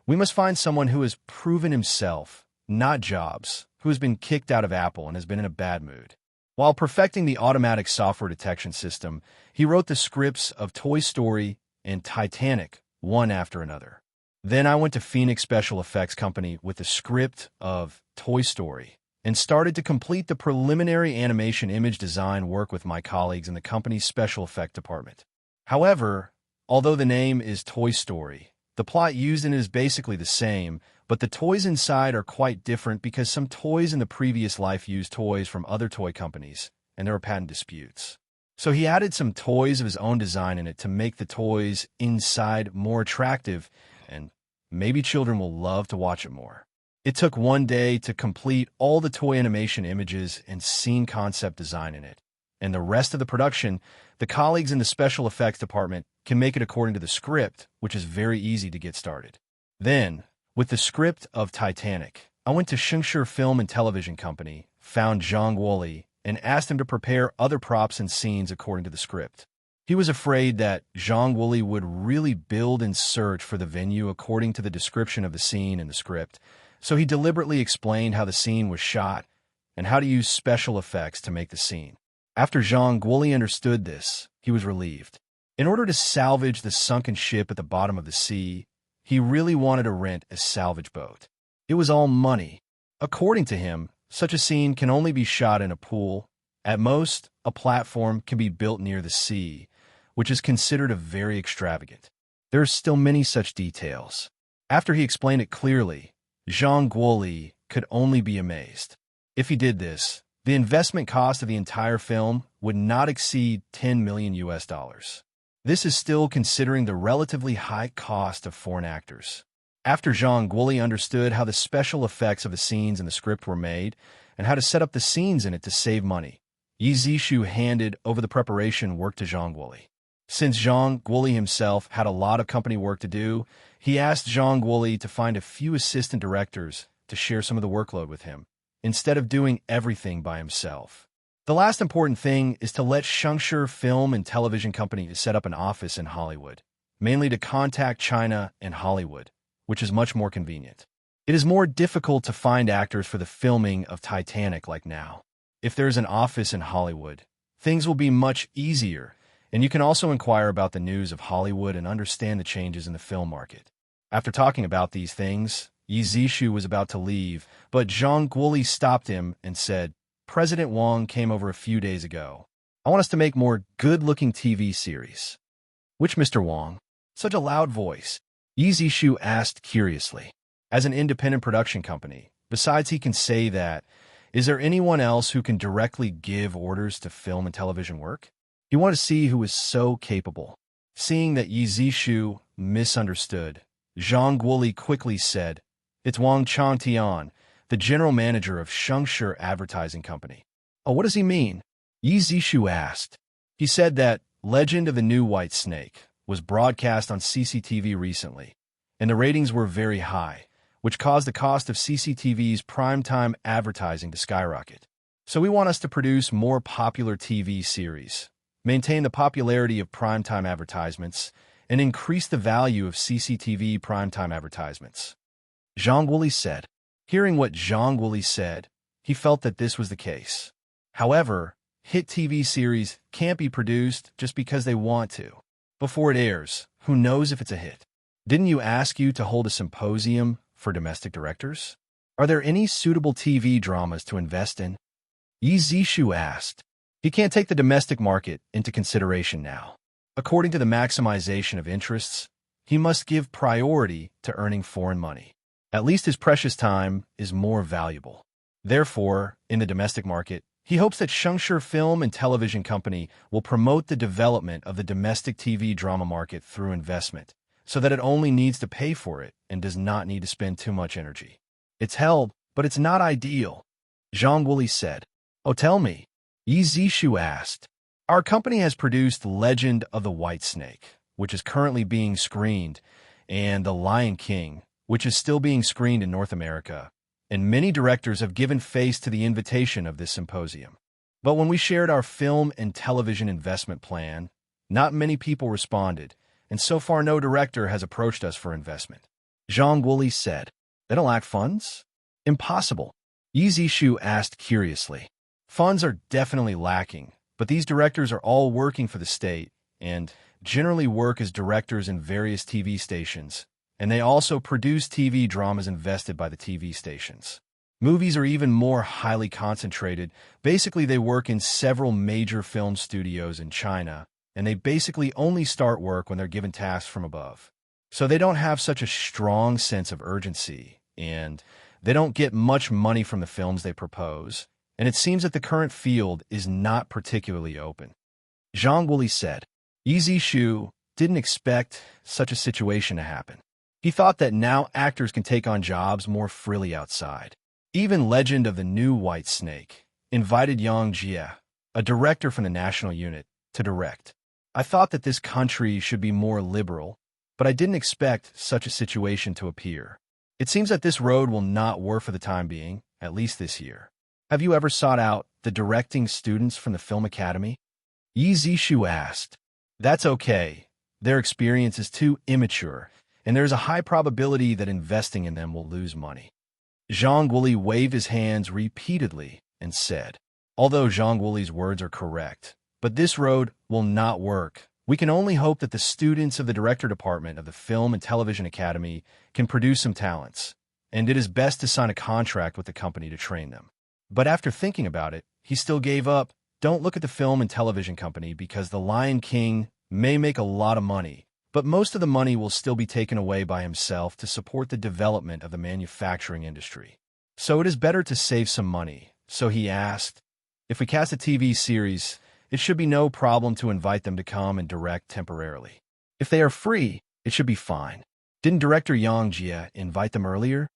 we must find someone who has proven himself, not Jobs, who has been kicked out of Apple and has been in a bad mood. While perfecting the automatic software detection system, he wrote the scripts of Toy Story and Titanic one after another. Then I went to Phoenix Special Effects Company with the script of Toy Story and started to complete the preliminary animation image design work with my colleagues in the company's special effect department. However, although the name is Toy Story, the plot used in it is basically the same, but the toys inside are quite different because some toys in the previous life used toys from other toy companies, and there were patent disputes. So he added some toys of his own design in it to make the toys inside more attractive, and maybe children will love to watch it more. It took 1 day to complete all the toy animation images and scene concept design in it. And the rest of the production, the colleagues in the special effects department can make it according to the script, which is very easy to get started. Then, with the script of Titanic, I went to Shengshi Film and Television Company, found Zhang Guoli, and asked him to prepare other props and scenes according to the script. He was afraid that Zhang Wuli would really build and search for the venue according to the description of the scene in the script, so he deliberately explained how the scene was shot and how to use special effects to make the scene. After Zhang Wuli understood this, he was relieved. In order to salvage the sunken ship at the bottom of the sea, he really wanted to rent a salvage boat. It was all money. According to him, such a scene can only be shot in a pool. At most, a platform can be built near the sea, which is considered a very extravagant. There are still many such details. After he explained it clearly, Zhang Guoli could only be amazed. If he did this, the investment cost of the entire film would not exceed $10 million. This is still considering the relatively high cost of foreign actors. After Zhang Guoli understood how the special effects of the scenes in the script were made and how to set up the scenes in it to save money, Yi Zishu handed over the preparation work to Zhang Guoli. Since Zhang Guoli himself had a lot of company work to do, he asked Zhang Guoli to find a few assistant directors to share some of the workload with him, instead of doing everything by himself. The last important thing is to let Shengshi Film and Television Company set up an office in Hollywood, mainly to contact China and Hollywood, which is much more convenient. It is more difficult to find actors for the filming of Titanic like now. If there's an office in Hollywood, things will be much easier, and you can also inquire about the news of Hollywood and understand the changes in the film market. After talking about these things, Yi Zishu was about to leave, but Zhang Guoli stopped him and said, "President Wang came over a few days ago. I want us to make more good-looking TV series." "Which Mr. Wang?" Such a loud voice. Yi Zishu asked curiously. As an independent production company, besides he can say that, is there anyone else who can directly give orders to film and television work? He wanted to see who was so capable. Seeing that Yi Zishu misunderstood, Zhang Guoli quickly said, "It's Wang Changtian, the general manager of Shengshi Advertising Company." "Oh, what does he mean?" Yi Zishu asked. He said that Legend of the New White Snake was broadcast on CCTV recently, and the ratings were very high, which caused the cost of CCTV's primetime advertising to skyrocket. So we want us to produce more popular TV series, maintain the popularity of primetime advertisements, and increase the value of CCTV primetime advertisements. Zhang Guoli said. Hearing what Zhang Guoli said, he felt that this was the case. However, hit TV series can't be produced just because they want to. Before it airs, who knows if it's a hit? Didn't you ask you to hold a symposium for domestic directors? Are there any suitable TV dramas to invest in? Yi Zishu asked. He can't take the domestic market into consideration now. According to the maximization of interests, he must give priority to earning foreign money. At least his precious time is more valuable. Therefore, in the domestic market, he hopes that Shengshi Film and Television Company will promote the development of the domestic TV drama market through investment, so that it only needs to pay for it and does not need to spend too much energy. It's held, but it's not ideal, Zhang Guoli said. "Oh, tell me," Yi Zishu asked. "Our company has produced Legend of the White Snake, which is currently being screened, and The Lion King, which is still being screened in North America, and many directors have given face to the invitation of this symposium. But when we shared our film and television investment plan, not many people responded, and so far no director has approached us for investment." Zhang Guoli said. "They don't lack funds?" "Impossible," Yi Zishu asked curiously. "Funds are definitely lacking, but these directors are all working for the state and generally work as directors in various TV stations, and they also produce TV dramas invested by the TV stations. Movies are even more highly concentrated. Basically, they work in several major film studios in China, and they basically only start work when they're given tasks from above. So they don't have such a strong sense of urgency, and they don't get much money from the films they propose, and it seems that the current field is not particularly open," Zhang Guoli said. Yi Zishu didn't expect such a situation to happen. He thought that now actors can take on jobs more freely outside. Even Legend of the New White Snake invited Yang Jie, a director from the national unit, to direct. "I thought that this country should be more liberal, but I didn't expect such a situation to appear. It seems that this road will not work for the time being, at least this year. Have you ever sought out the directing students from the film academy? Yi Zishu asked. That's okay. Their experience is too immature, and there's a high probability that investing in them will lose money. Zhang Guoli waved his hands repeatedly and said, although Zhang Guoli's words are correct, but this road will not work. We can only hope that the students of the director department of the Film and Television Academy can produce some talents, and it is best to sign a contract with the company to train them. But after thinking about it, he still gave up. Don't look at the film and television company because the Lion King may make a lot of money, but most of the money will still be taken away by himself to support the development of the manufacturing industry. So it is better to save some money. So he asked, if we cast a TV series, it should be no problem to invite them to come and direct temporarily. If they are free, it should be fine. Didn't director Yang Jia invite them earlier?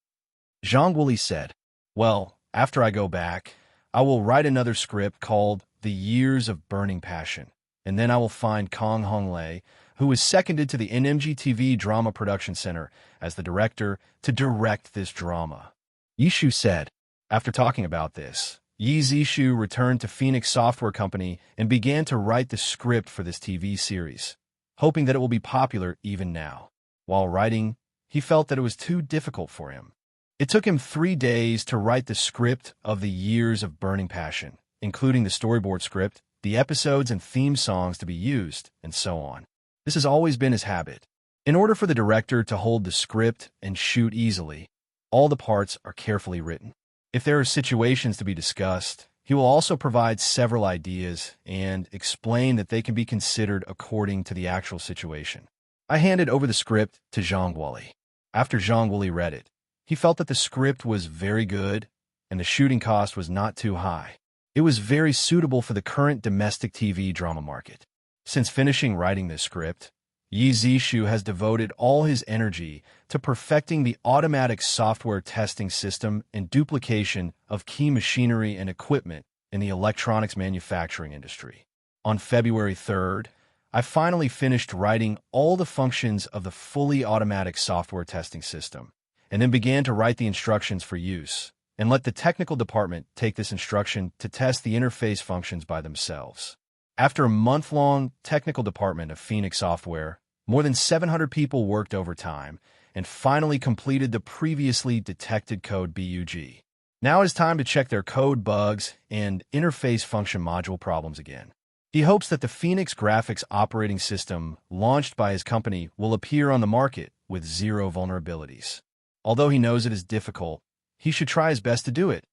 Zhang Guoli said, well, after I go back, I will write another script called The Years of Burning Passion, and then I will find Kong Honglei, who is seconded to the NMG Drama Production Center as the director, to direct this drama. Yishu said. After talking about this, Yi Zishu returned to Phoenix Software Company and began to write the script for this TV series, hoping that it will be popular even now. While writing, he felt that it was too difficult for him. It took him 3 days to write the script of The Years of Burning Passion, including the storyboard script, the episodes and theme songs to be used, and so on. This has always been his habit. In order for the director to hold the script and shoot easily, all the parts are carefully written. If there are situations to be discussed, he will also provide several ideas and explain that they can be considered according to the actual situation. I handed over the script to Zhang Guoli. After Zhang Guoli read it, he felt that the script was very good and the shooting cost was not too high. It was very suitable for the current domestic TV drama market. Since finishing writing this script, Yi Zishu has devoted all his energy to perfecting the automatic software testing system and duplication of key machinery and equipment in the electronics manufacturing industry. On February 3rd, I finally finished writing all the functions of the fully automatic software testing system, and then began to write the instructions for use, and let the technical department take this instruction to test the interface functions by themselves. After a month-long technical department of Phoenix Software, more than 700 people worked overtime and finally completed the previously detected code BUG. Now it is time to check their code bugs and interface function module problems again. He hopes that the Phoenix graphics operating system launched by his company will appear on the market with zero vulnerabilities. Although he knows it is difficult, he should try his best to do it,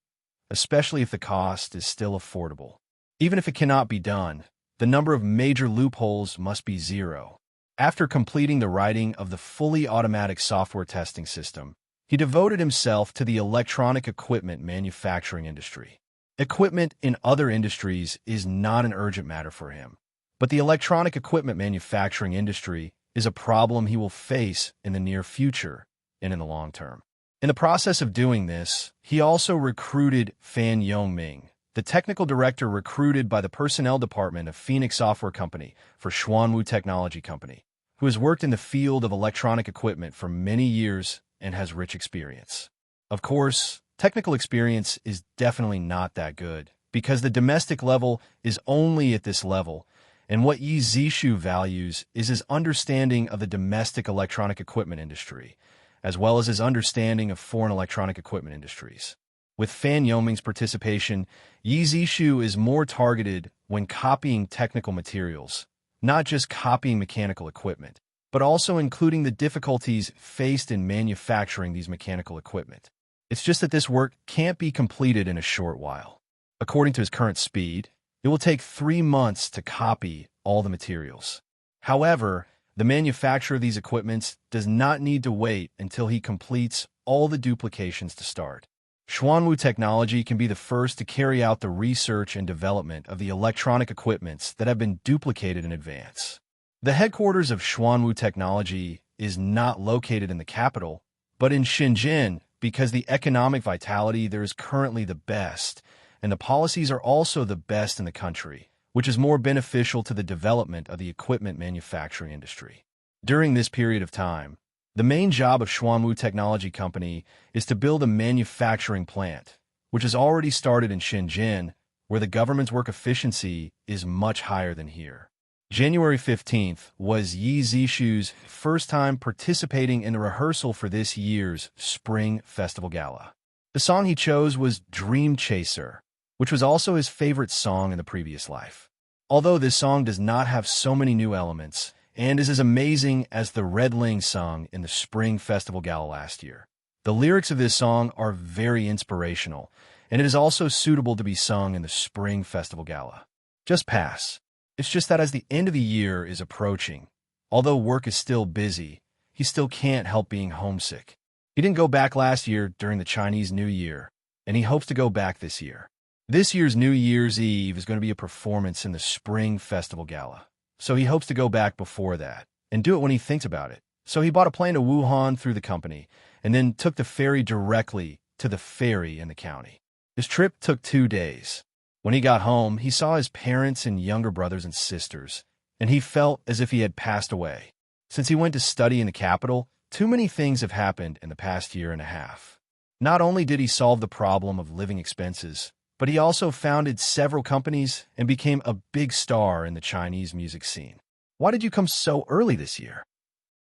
especially if the cost is still affordable. Even if it cannot be done, the number of major loopholes must be zero. After completing the writing of the fully automatic software testing system, he devoted himself to the electronic equipment manufacturing industry. Equipment in other industries is not an urgent matter for him, but the electronic equipment manufacturing industry is a problem he will face in the near future and in the long term. In the process of doing this, he also recruited Fan Yongming, the technical director recruited by the personnel department of Phoenix Software Company for Xuanwu Technology Company, who has worked in the field of electronic equipment for many years and has rich experience. Of course, technical experience is definitely not that good, because the domestic level is only at this level, and what Yi Zishu values is his understanding of the domestic electronic equipment industry, as well as his understanding of foreign electronic equipment industries. With Fan Yoming's participation, Yi Zishu is more targeted when copying technical materials, not just copying mechanical equipment, but also including the difficulties faced in manufacturing these mechanical equipment. It's just that this work can't be completed in a short while. According to his current speed, it will take 3 months to copy all the materials. However, the manufacturer of these equipments does not need to wait until he completes all the duplications to start. Xuanwu Technology can be the first to carry out the research and development of the electronic equipments that have been duplicated in advance. The headquarters of Xuanwu Technology is not located in the capital, but in Shenzhen, because the economic vitality there is currently the best, and the policies are also the best in the country, which is more beneficial to the development of the equipment manufacturing industry. During this period of time, the main job of Xuanwu Technology Company is to build a manufacturing plant, which has already started in Shenzhen, where the government's work efficiency is much higher than here. January 15th was Yi Zishu's first time participating in the rehearsal for this year's Spring Festival Gala. The song he chose was Dream Chaser, which was also his favorite song in the previous life. Although this song does not have so many new elements, and is as amazing as the Red Ling sung in the Spring Festival Gala last year. The lyrics of this song are very inspirational, and it is also suitable to be sung in the Spring Festival Gala. Just pass. It's just that as the end of the year is approaching, although work is still busy, he still can't help being homesick. He didn't go back last year during the Chinese New Year, and he hopes to go back this year. This year's New Year's Eve is going to be a performance in the Spring Festival Gala. So he hopes to go back before that, and do it when he thinks about it. So he bought a plane to Wuhan through the company, and then took the ferry directly to the ferry in the county. His trip took 2 days. When he got home, he saw his parents and younger brothers and sisters, and he felt as if he had passed away. Since he went to study in the capital, too many things have happened in the past year and a half. Not only did he solve the problem of living expenses, but he also founded several companies and became a big star in the Chinese music scene. Why did you come so early this year?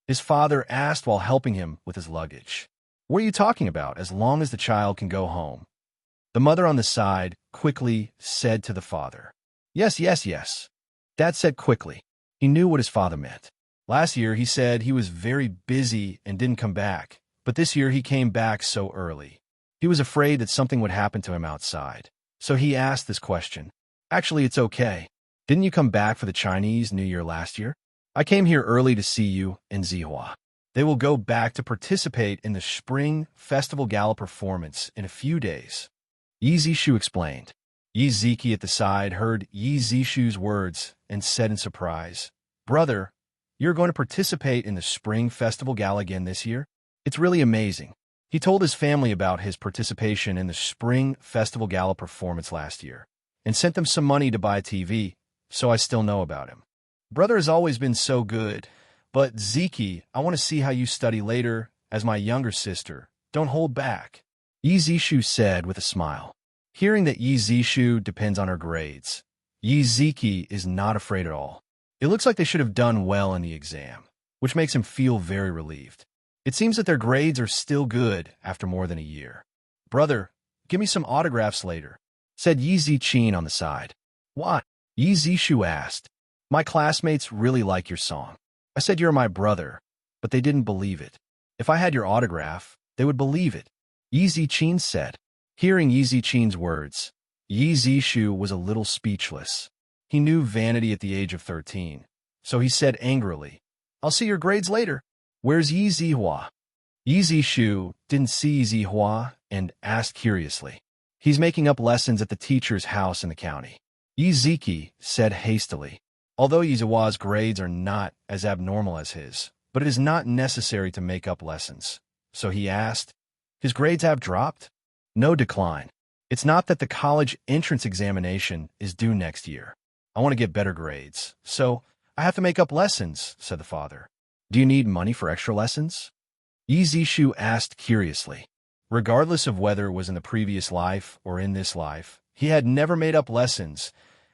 His father asked while helping him with his luggage. What are you talking about, as long as the child can go home? The mother on the side quickly said to the father, Yes, yes, yes. Dad said quickly. He knew what his father meant. Last year, he said he was very busy and didn't come back, but this year he came back so early. He was afraid that something would happen to him outside. So he asked this question. Actually, it's okay. Didn't you come back for the Chinese New Year last year? I came here early to see you in Tsinghua. They will go back to participate in the Spring Festival Gala performance in a few days. Yi Zishu explained. Yi Ziki at the side heard Yi Zishu's words and said in surprise, Brother, you're going to participate in the Spring Festival Gala again this year? It's really amazing. He told his family about his participation in the Spring Festival Gala performance last year and sent them some money to buy a TV, so I still know about him. Brother has always been so good, but Ziki, I want to see how you study later as my younger sister. Don't hold back. Yi Zishu said with a smile. Hearing that Yi Zishu depends on her grades, Yi Ziki is not afraid at all. It looks like they should have done well in the exam, which makes him feel very relieved. It seems that their grades are still good after more than a year. Brother, give me some autographs later, said Yi Zichin on the side. What? Yi Zishu asked. My classmates really like your song. I said you're my brother, but they didn't believe it. If I had your autograph, they would believe it, Yi Zichin said. Hearing Yi Zichin's words, Yi Zishu was a little speechless. He knew vanity at the age of 13, so he said angrily, I'll see your grades later. Where's Yi Zihua? Yi Zishu didn't see Zihua and asked curiously. He's making up lessons at the teacher's house in the county, Yi Ziki said hastily. Although Yi Zihua's grades are not as abnormal as his, but it is not necessary to make up lessons. So he asked, his grades have dropped? No decline. It's not that the college entrance examination is due next year. I want to get better grades, so I have to make up lessons, said the father. Do you need money for extra lessons? Yi Zishu asked curiously. Regardless of whether it was in the previous life or in this life, he had never made up lessons,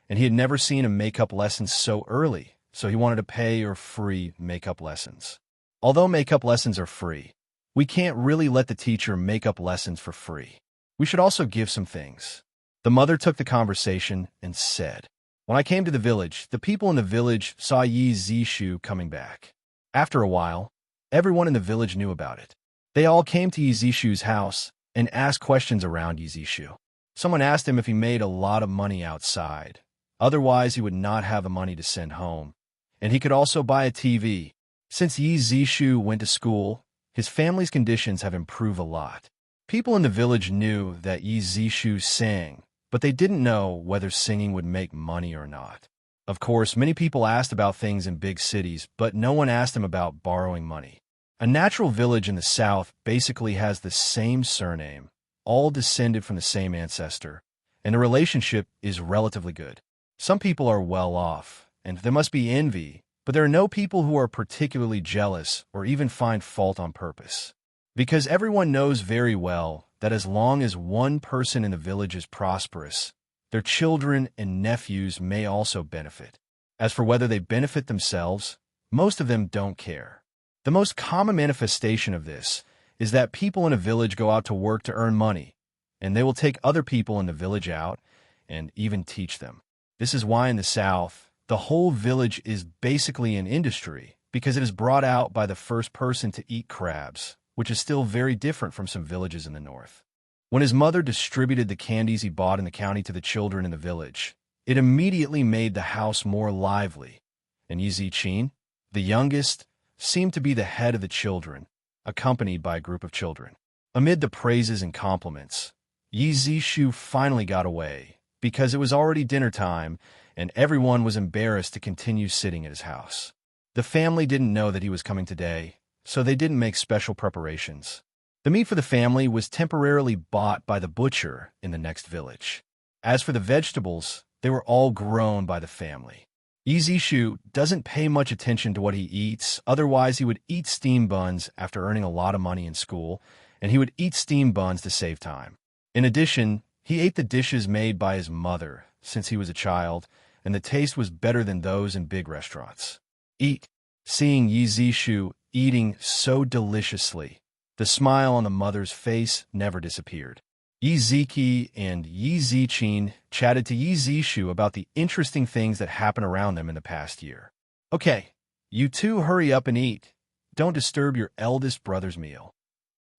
and he had never seen him make up lessons so early, so he wanted to pay or free make-up lessons. Although make-up lessons are free, we can't really let the teacher make up lessons for free. We should also give some things. The mother took the conversation and said, When I came to the village, the people in the village saw Yi Zishu coming back. After a while, everyone in the village knew about it. They all came to Yi Zishu's house and asked questions around Yi Zishu. Someone asked him if he made a lot of money outside. Otherwise, he would not have the money to send home. And he could also buy a TV. Since Yi Zishu went to school, his family's conditions have improved a lot. People in the village knew that Yi Zishu sang, but they didn't know whether singing would make money or not. Of course, many people asked about things in big cities, but no one asked him about borrowing money. A natural village in the south basically has the same surname, all descended from the same ancestor, and the relationship is relatively good. Some people are well off, and there must be envy, but there are no people who are particularly jealous or even find fault on purpose. Because everyone knows very well that as long as one person in the village is prosperous, their children and nephews may also benefit. As for whether they benefit themselves, most of them don't care. The most common manifestation of this is that people in a village go out to work to earn money, and they will take other people in the village out and even teach them. This is why in the South, the whole village is basically an industry, because it is brought out by the first person to eat crabs, which is still very different from some villages in the North. When his mother distributed the candies he bought in the county to the children in the village, it immediately made the house more lively, and Yi Ziqin, the youngest, seemed to be the head of the children, accompanied by a group of children. Amid the praises and compliments, Yi Zishu finally got away, because it was already dinner time, and everyone was embarrassed to continue sitting at his house. The family didn't know that he was coming today, so they didn't make special preparations. The meat for the family was temporarily bought by the butcher in the next village. As for the vegetables, they were all grown by the family. Yi Zishu doesn't pay much attention to what he eats, otherwise he would eat steam buns after earning a lot of money in school, and he would eat steam buns to save time. In addition, he ate the dishes made by his mother since he was a child, and the taste was better than those in big restaurants. Eat. Seeing Yi Zishu eating so deliciously, the smile on the mother's face never disappeared. Yi Ziki and Yi Ziqin chatted to Yi Zishu about the interesting things that happened around them in the past year. Okay, you two hurry up and eat. Don't disturb your eldest brother's meal.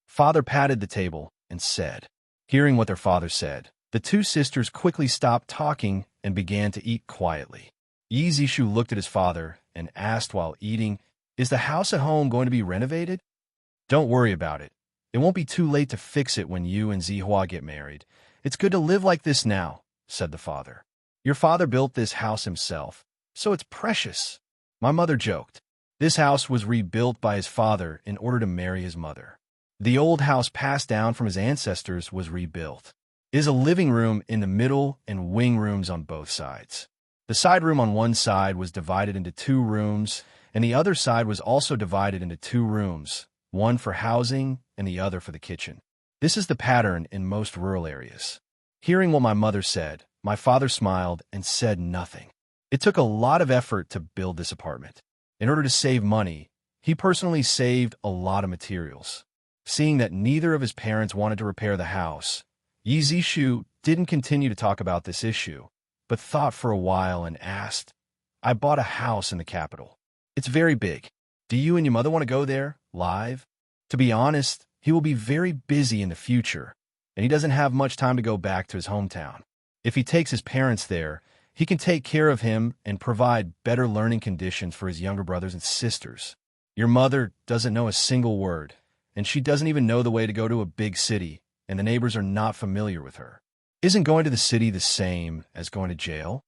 Father patted the table and said. Hearing what their father said, the two sisters quickly stopped talking and began to eat quietly. Yi Zishu looked at his father and asked while eating, "Is the house at home going to be renovated?" "Don't worry about it. It won't be too late to fix it when you and Tsinghua get married. It's good to live like this now," said the father. "Your father built this house himself, so it's precious." My mother joked. This house was rebuilt by his father in order to marry his mother. The old house passed down from his ancestors was rebuilt. It is a living room in the middle and wing rooms on both sides. The side room on one side was divided into 2 rooms, and the other side was also divided into 2 rooms, one for housing and the other for the kitchen. This is the pattern in most rural areas. Hearing what my mother said, my father smiled and said nothing. It took a lot of effort to build this apartment. In order to save money, he personally saved a lot of materials. Seeing that neither of his parents wanted to repair the house, Yi Zishu didn't continue to talk about this issue, but thought for a while and asked, "I bought a house in the capital. It's very big. Do you and your mother want to go there, live?" To be honest, he will be very busy in the future, and he doesn't have much time to go back to his hometown. If he takes his parents there, he can take care of him and provide better learning conditions for his younger brothers and sisters. Your mother doesn't know a single word, and she doesn't even know the way to go to a big city, and the neighbors are not familiar with her. Isn't going to the city the same as going to jail?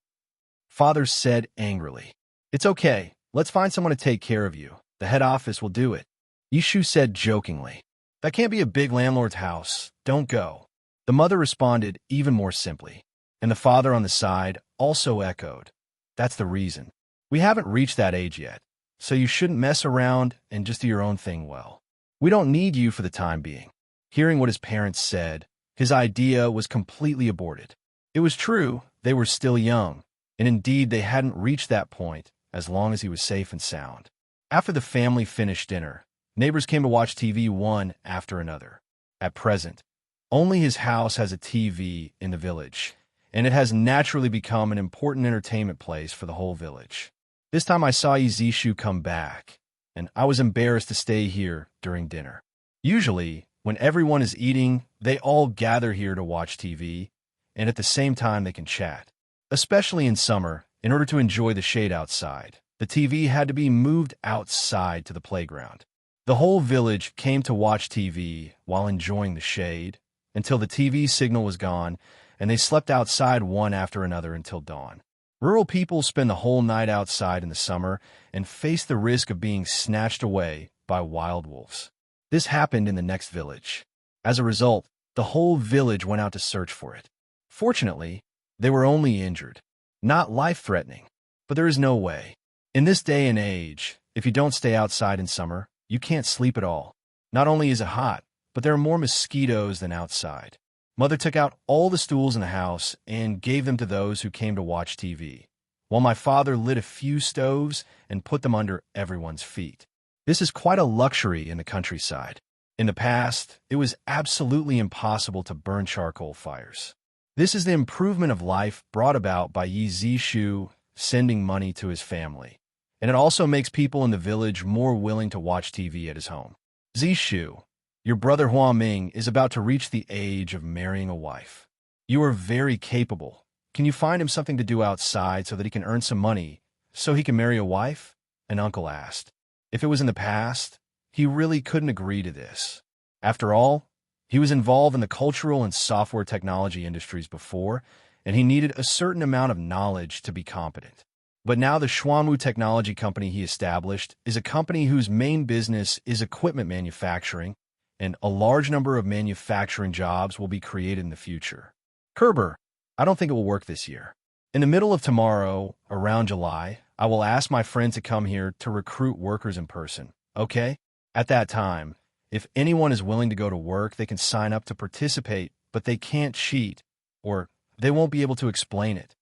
Father said angrily. "It's okay. Let's find someone to take care of you. The head office will do it." Yishu said jokingly. "That can't be a big landlord's house. Don't go." The mother responded even more simply, and the father on the side also echoed. "That's the reason. We haven't reached that age yet, so you shouldn't mess around and just do your own thing well. We don't need you for the time being." Hearing what his parents said, his idea was completely aborted. It was true, they were still young, and indeed they hadn't reached that point as long as he was safe and sound. After the family finished dinner, neighbors came to watch TV one after another. At present, only his house has a TV in the village, and it has naturally become an important entertainment place for the whole village. This time I saw Yi Zishu come back, and I was embarrassed to stay here during dinner. Usually, when everyone is eating, they all gather here to watch TV, and at the same time they can chat. Especially in summer, in order to enjoy the shade outside, the TV had to be moved outside to the playground. The whole village came to watch TV while enjoying the shade, until the TV signal was gone, and they slept outside one after another until dawn. Rural people spend the whole night outside in the summer and face the risk of being snatched away by wild wolves. This happened in the next village. As a result, the whole village went out to search for it. Fortunately, they were only injured, not life-threatening, but there is no way. In this day and age, if you don't stay outside in summer, you can't sleep at all. Not only is it hot, but there are more mosquitoes than outside. Mother took out all the stools in the house and gave them to those who came to watch TV, while my father lit a few stoves and put them under everyone's feet. This is quite a luxury in the countryside. In the past, it was absolutely impossible to burn charcoal fires. This is the improvement of life brought about by Yi Zishu sending money to his family, and it also makes people in the village more willing to watch TV at his home. Zishu, your brother Hua Ming is about to reach the age of marrying a wife. You are very capable. Can you find him something to do outside so that he can earn some money so he can marry a wife? An uncle asked. If it was in the past, he really couldn't agree to this. After all, he was involved in the cultural and software technology industries before, and he needed a certain amount of knowledge to be competent. But now the Xuanwu technology company he established is a company whose main business is equipment manufacturing, and a large number of manufacturing jobs will be created in the future. Kerber, I don't think it will work this year. In the middle of tomorrow, around July, I will ask my friend to come here to recruit workers in person, okay? At that time, if anyone is willing to go to work, they can sign up to participate, but they can't cheat, or they won't be able to explain it.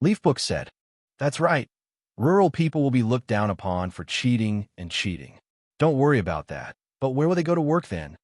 Leafbook said, that's right. Rural people will be looked down upon for cheating and cheating. Don't worry about that. But where will they go to work then?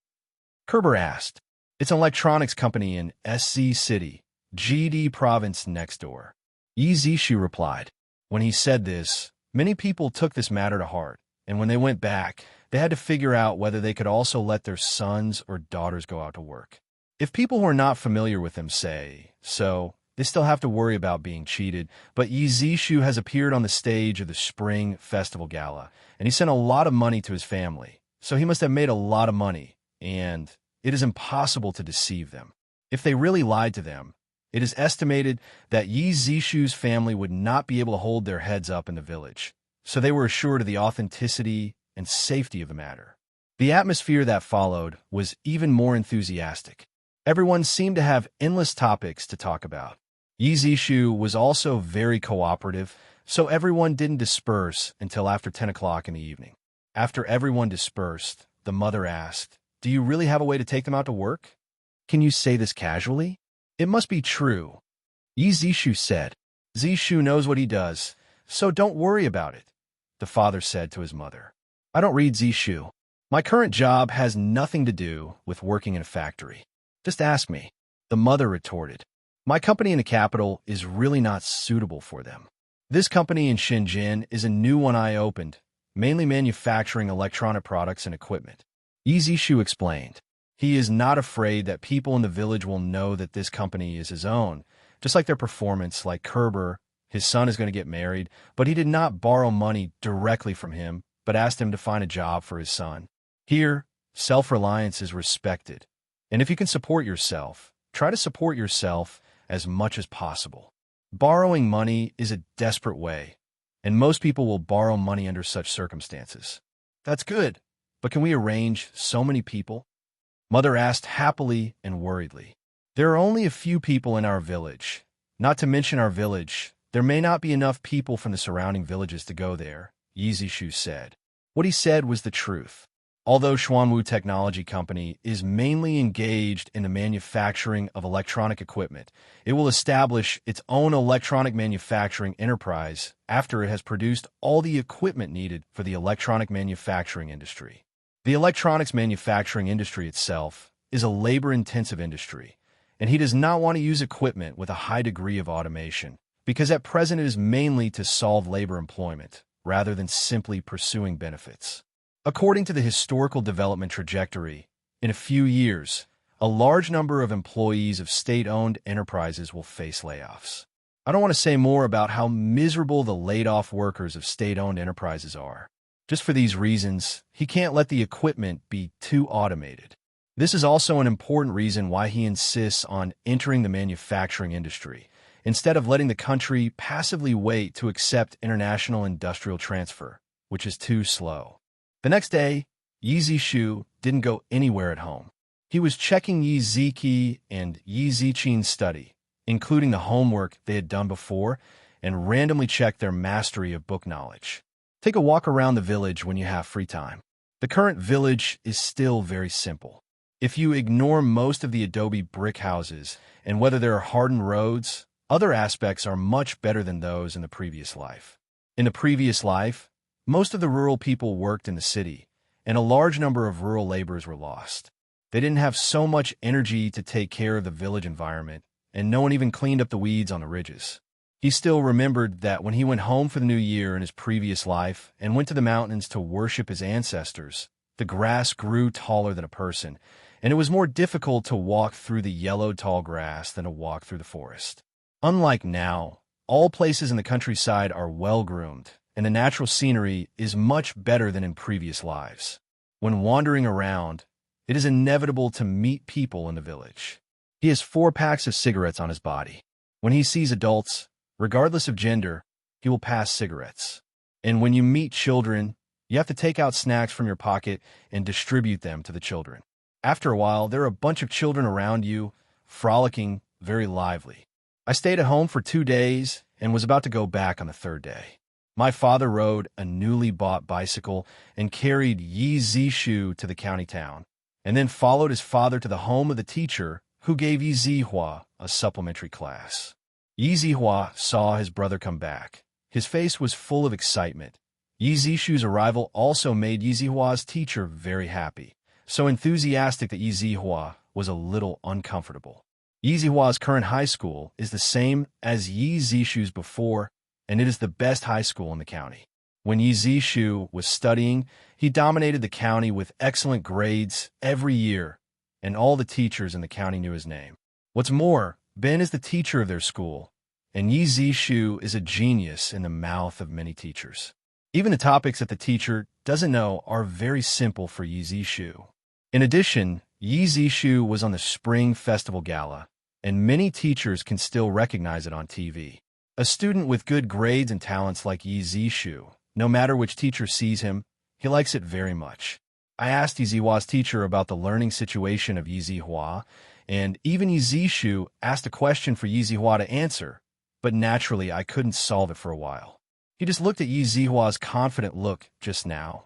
Kerber asked. It's an electronics company in SC City, GD province next door. Yi Zishu replied. When he said this, many people took this matter to heart, and when they went back, they had to figure out whether they could also let their sons or daughters go out to work. If people who are not familiar with them say so, they still have to worry about being cheated, but Yi Zishu has appeared on the stage of the Spring Festival Gala, and he sent a lot of money to his family, so he must have made a lot of money, and it is impossible to deceive them. If they really lied to them, it is estimated that Yi Zishu's family would not be able to hold their heads up in the village, so they were assured of the authenticity and safety of the matter. The atmosphere that followed was even more enthusiastic. Everyone seemed to have endless topics to talk about. Yi Zishu was also very cooperative, so everyone didn't disperse until after 10 o'clock in the evening. After everyone dispersed, the mother asked, "Do you really have a way to take them out to work? Can you say this casually? It must be true." Yi Zishu said, "Zishu knows what he does, so don't worry about it," the father said to his mother. "I don't read Zishu. My current job has nothing to do with working in a factory. Just ask me," the mother retorted. "My company in the capital is really not suitable for them. This company in Shenzhen is a new one I opened, mainly manufacturing electronic products and equipment." Yi Zishu explained. He is not afraid that people in the village will know that this company is his own, just like their performance, like Kerber. His son is going to get married, but he did not borrow money directly from him, but asked him to find a job for his son. Here, self-reliance is respected. And if you can support yourself, try to support yourself as much as possible. Borrowing money is a desperate way, and most people will borrow money under such circumstances. That's good, but can we arrange so many people? Mother asked happily and worriedly. There are only a few people in our village. Not to mention our village, there may not be enough people from the surrounding villages to go there, Yi Zishu said. What he said was the truth. Although Xuanwu Technology Company is mainly engaged in the manufacturing of electronic equipment, it will establish its own electronic manufacturing enterprise after it has produced all the equipment needed for the electronic manufacturing industry. The electronics manufacturing industry itself is a labor-intensive industry, and he does not want to use equipment with a high degree of automation, because at present it is mainly to solve labor employment, rather than simply pursuing benefits. According to the historical development trajectory, in a few years, a large number of employees of state-owned enterprises will face layoffs. I don't want to say more about how miserable the laid-off workers of state-owned enterprises are. Just for these reasons, he can't let the equipment be too automated. This is also an important reason why he insists on entering the manufacturing industry, instead of letting the country passively wait to accept international industrial transfer, which is too slow. The next day, Yi Zishu didn't go anywhere at home. He was checking Yi Ziki and Yi Zichin's study, including the homework they had done before, and randomly checked their mastery of book knowledge. Take a walk around the village when you have free time. The current village is still very simple. If you ignore most of the adobe brick houses and whether there are hardened roads, other aspects are much better than those in the previous life. In the previous life, most of the rural people worked in the city, and a large number of rural laborers were lost. They didn't have so much energy to take care of the village environment, and no one even cleaned up the weeds on the ridges. He still remembered that when he went home for the new year in his previous life and went to the mountains to worship his ancestors, the grass grew taller than a person, and it was more difficult to walk through the yellow tall grass than to walk through the forest. Unlike now, all places in the countryside are well-groomed, and the natural scenery is much better than in previous lives. When wandering around, it is inevitable to meet people in the village. He has 4 packs of cigarettes on his body. When he sees adults, regardless of gender, he will pass cigarettes. And when you meet children, you have to take out snacks from your pocket and distribute them to the children. After a while, there are a bunch of children around you, frolicking, very lively. I stayed at home for 2 days and was about to go back on the 3rd day. My father rode a newly bought bicycle and carried Yi Zishu to the county town, and then followed his father to the home of the teacher who gave Yi Zihua a supplementary class. Yi Zihua saw his brother come back. His face was full of excitement. Yi Zishu's arrival also made Yi Zihua's teacher very happy, so enthusiastic that Yi Zihua was a little uncomfortable. Yi Zihua's current high school is the same as Yi Zishu's before, and it is the best high school in the county. When Yi Zishu was studying, he dominated the county with excellent grades every year, and all the teachers in the county knew his name. What's more, Ben is the teacher of their school, and Yi Zishu is a genius in the mouth of many teachers. Even the topics that the teacher doesn't know are very simple for Yi Zishu. In addition, Yi Zishu was on the Spring Festival Gala, and many teachers can still recognize it on TV. A student with good grades and talents like Yi Zishu, no matter which teacher sees him, he likes it very much. I asked Yi Zihua's teacher about the learning situation of Yi Zihua, and even Yi Zishu asked a question for Yi Zihua to answer, but naturally I couldn't solve it for a while. He just looked at Yi Zihua's confident look just now,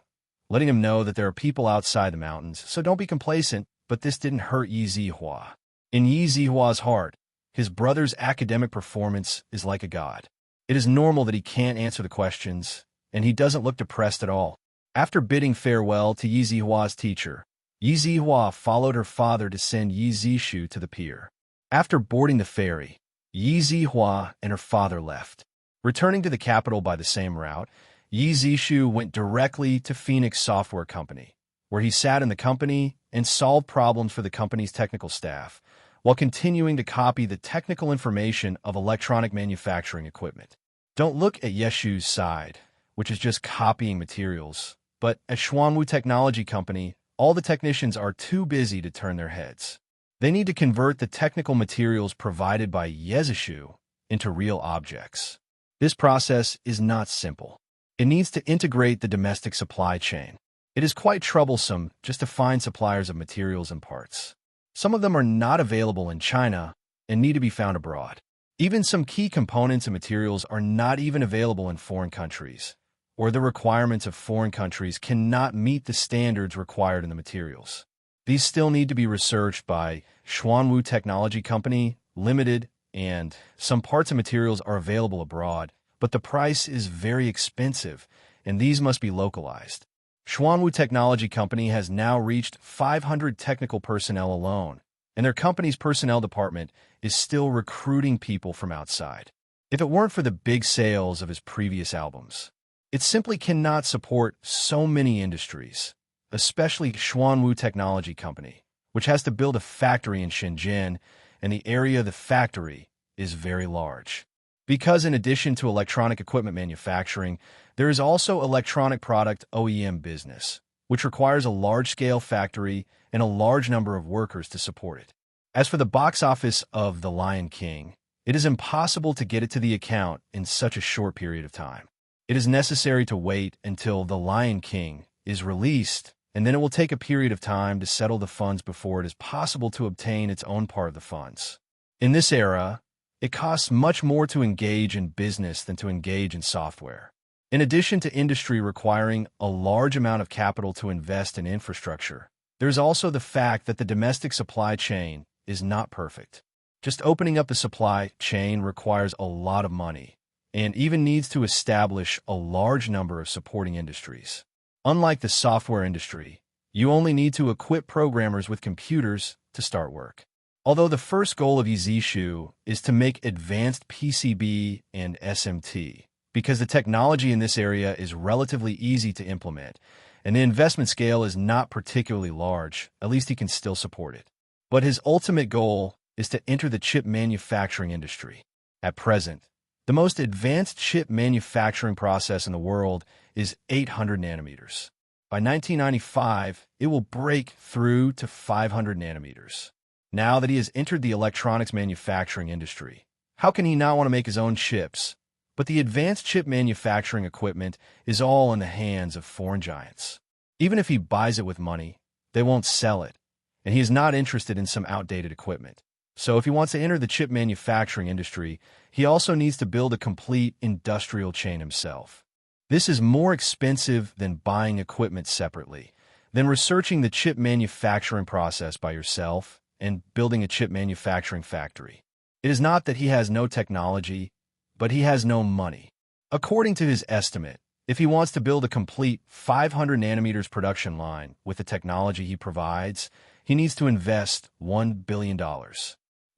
letting him know that there are people outside the mountains, so don't be complacent, but this didn't hurt Yi Zihua. In Yi Zihua's heart, his brother's academic performance is like a god. It is normal that he can't answer the questions, and he doesn't look depressed at all. After bidding farewell to Yi Zihua's teacher, Yi Zihua followed her father to send Yi Zishu to the pier. After boarding the ferry, Yi Zihua and her father left. Returning to the capital by the same route, Yi Zishu went directly to Phoenix Software Company, where he sat in the company and solved problems for the company's technical staff, while continuing to copy the technical information of electronic manufacturing equipment. Don't look at Yeshu's side, which is just copying materials, but at Xuanwu Technology Company, all the technicians are too busy to turn their heads. They need to convert the technical materials provided by Yezishu into real objects. This process is not simple. It needs to integrate the domestic supply chain. It is quite troublesome just to find suppliers of materials and parts. Some of them are not available in China and need to be found abroad. Even some key components and materials are not even available in foreign countries, or the requirements of foreign countries cannot meet the standards required in the materials. These still need to be researched by Xuanwu Technology Company, Limited, and some parts and materials are available abroad, but the price is very expensive, and these must be localized. Xuanwu Technology Company has now reached 500 technical personnel alone, and their company's personnel department is still recruiting people from outside. If it weren't for the big sales of his previous albums, it simply cannot support so many industries, especially Xuanwu Technology Company, which has to build a factory in Shenzhen, and the area of the factory is very large. Because in addition to electronic equipment manufacturing, there is also electronic product OEM business, which requires a large-scale factory and a large number of workers to support it. As for the box office of The Lion King, it is impossible to get it to the account in such a short period of time. It is necessary to wait until The Lion King is released, and then it will take a period of time to settle the funds before it is possible to obtain its own part of the funds. In this era, it costs much more to engage in business than to engage in software. In addition to industry requiring a large amount of capital to invest in infrastructure, There's also the fact that the domestic supply chain is not perfect. Just opening up the supply chain requires a lot of money and even needs to establish a large number of supporting industries. Unlike the software industry, you only need to equip programmers with computers to start work. Although the first goal of Yizishu is to make advanced PCB and SMT, because the technology in this area is relatively easy to implement, and the investment scale is not particularly large, at least he can still support it. But his ultimate goal is to enter the chip manufacturing industry. At present, the most advanced chip manufacturing process in the world is 800 nanometers. By 1995, it will break through to 500 nanometers. Now that he has entered the electronics manufacturing industry, how can he not want to make his own chips? But the advanced chip manufacturing equipment is all in the hands of foreign giants. Even if he buys it with money, they won't sell it, and he is not interested in some outdated equipment. So if he wants to enter the chip manufacturing industry, he also needs to build a complete industrial chain himself. This is more expensive than buying equipment separately, than researching the chip manufacturing process by yourself and building a chip manufacturing factory. It is not that he has no technology, but he has no money. According to his estimate, if he wants to build a complete 500 nanometers production line with the technology he provides, he needs to invest $1 billion.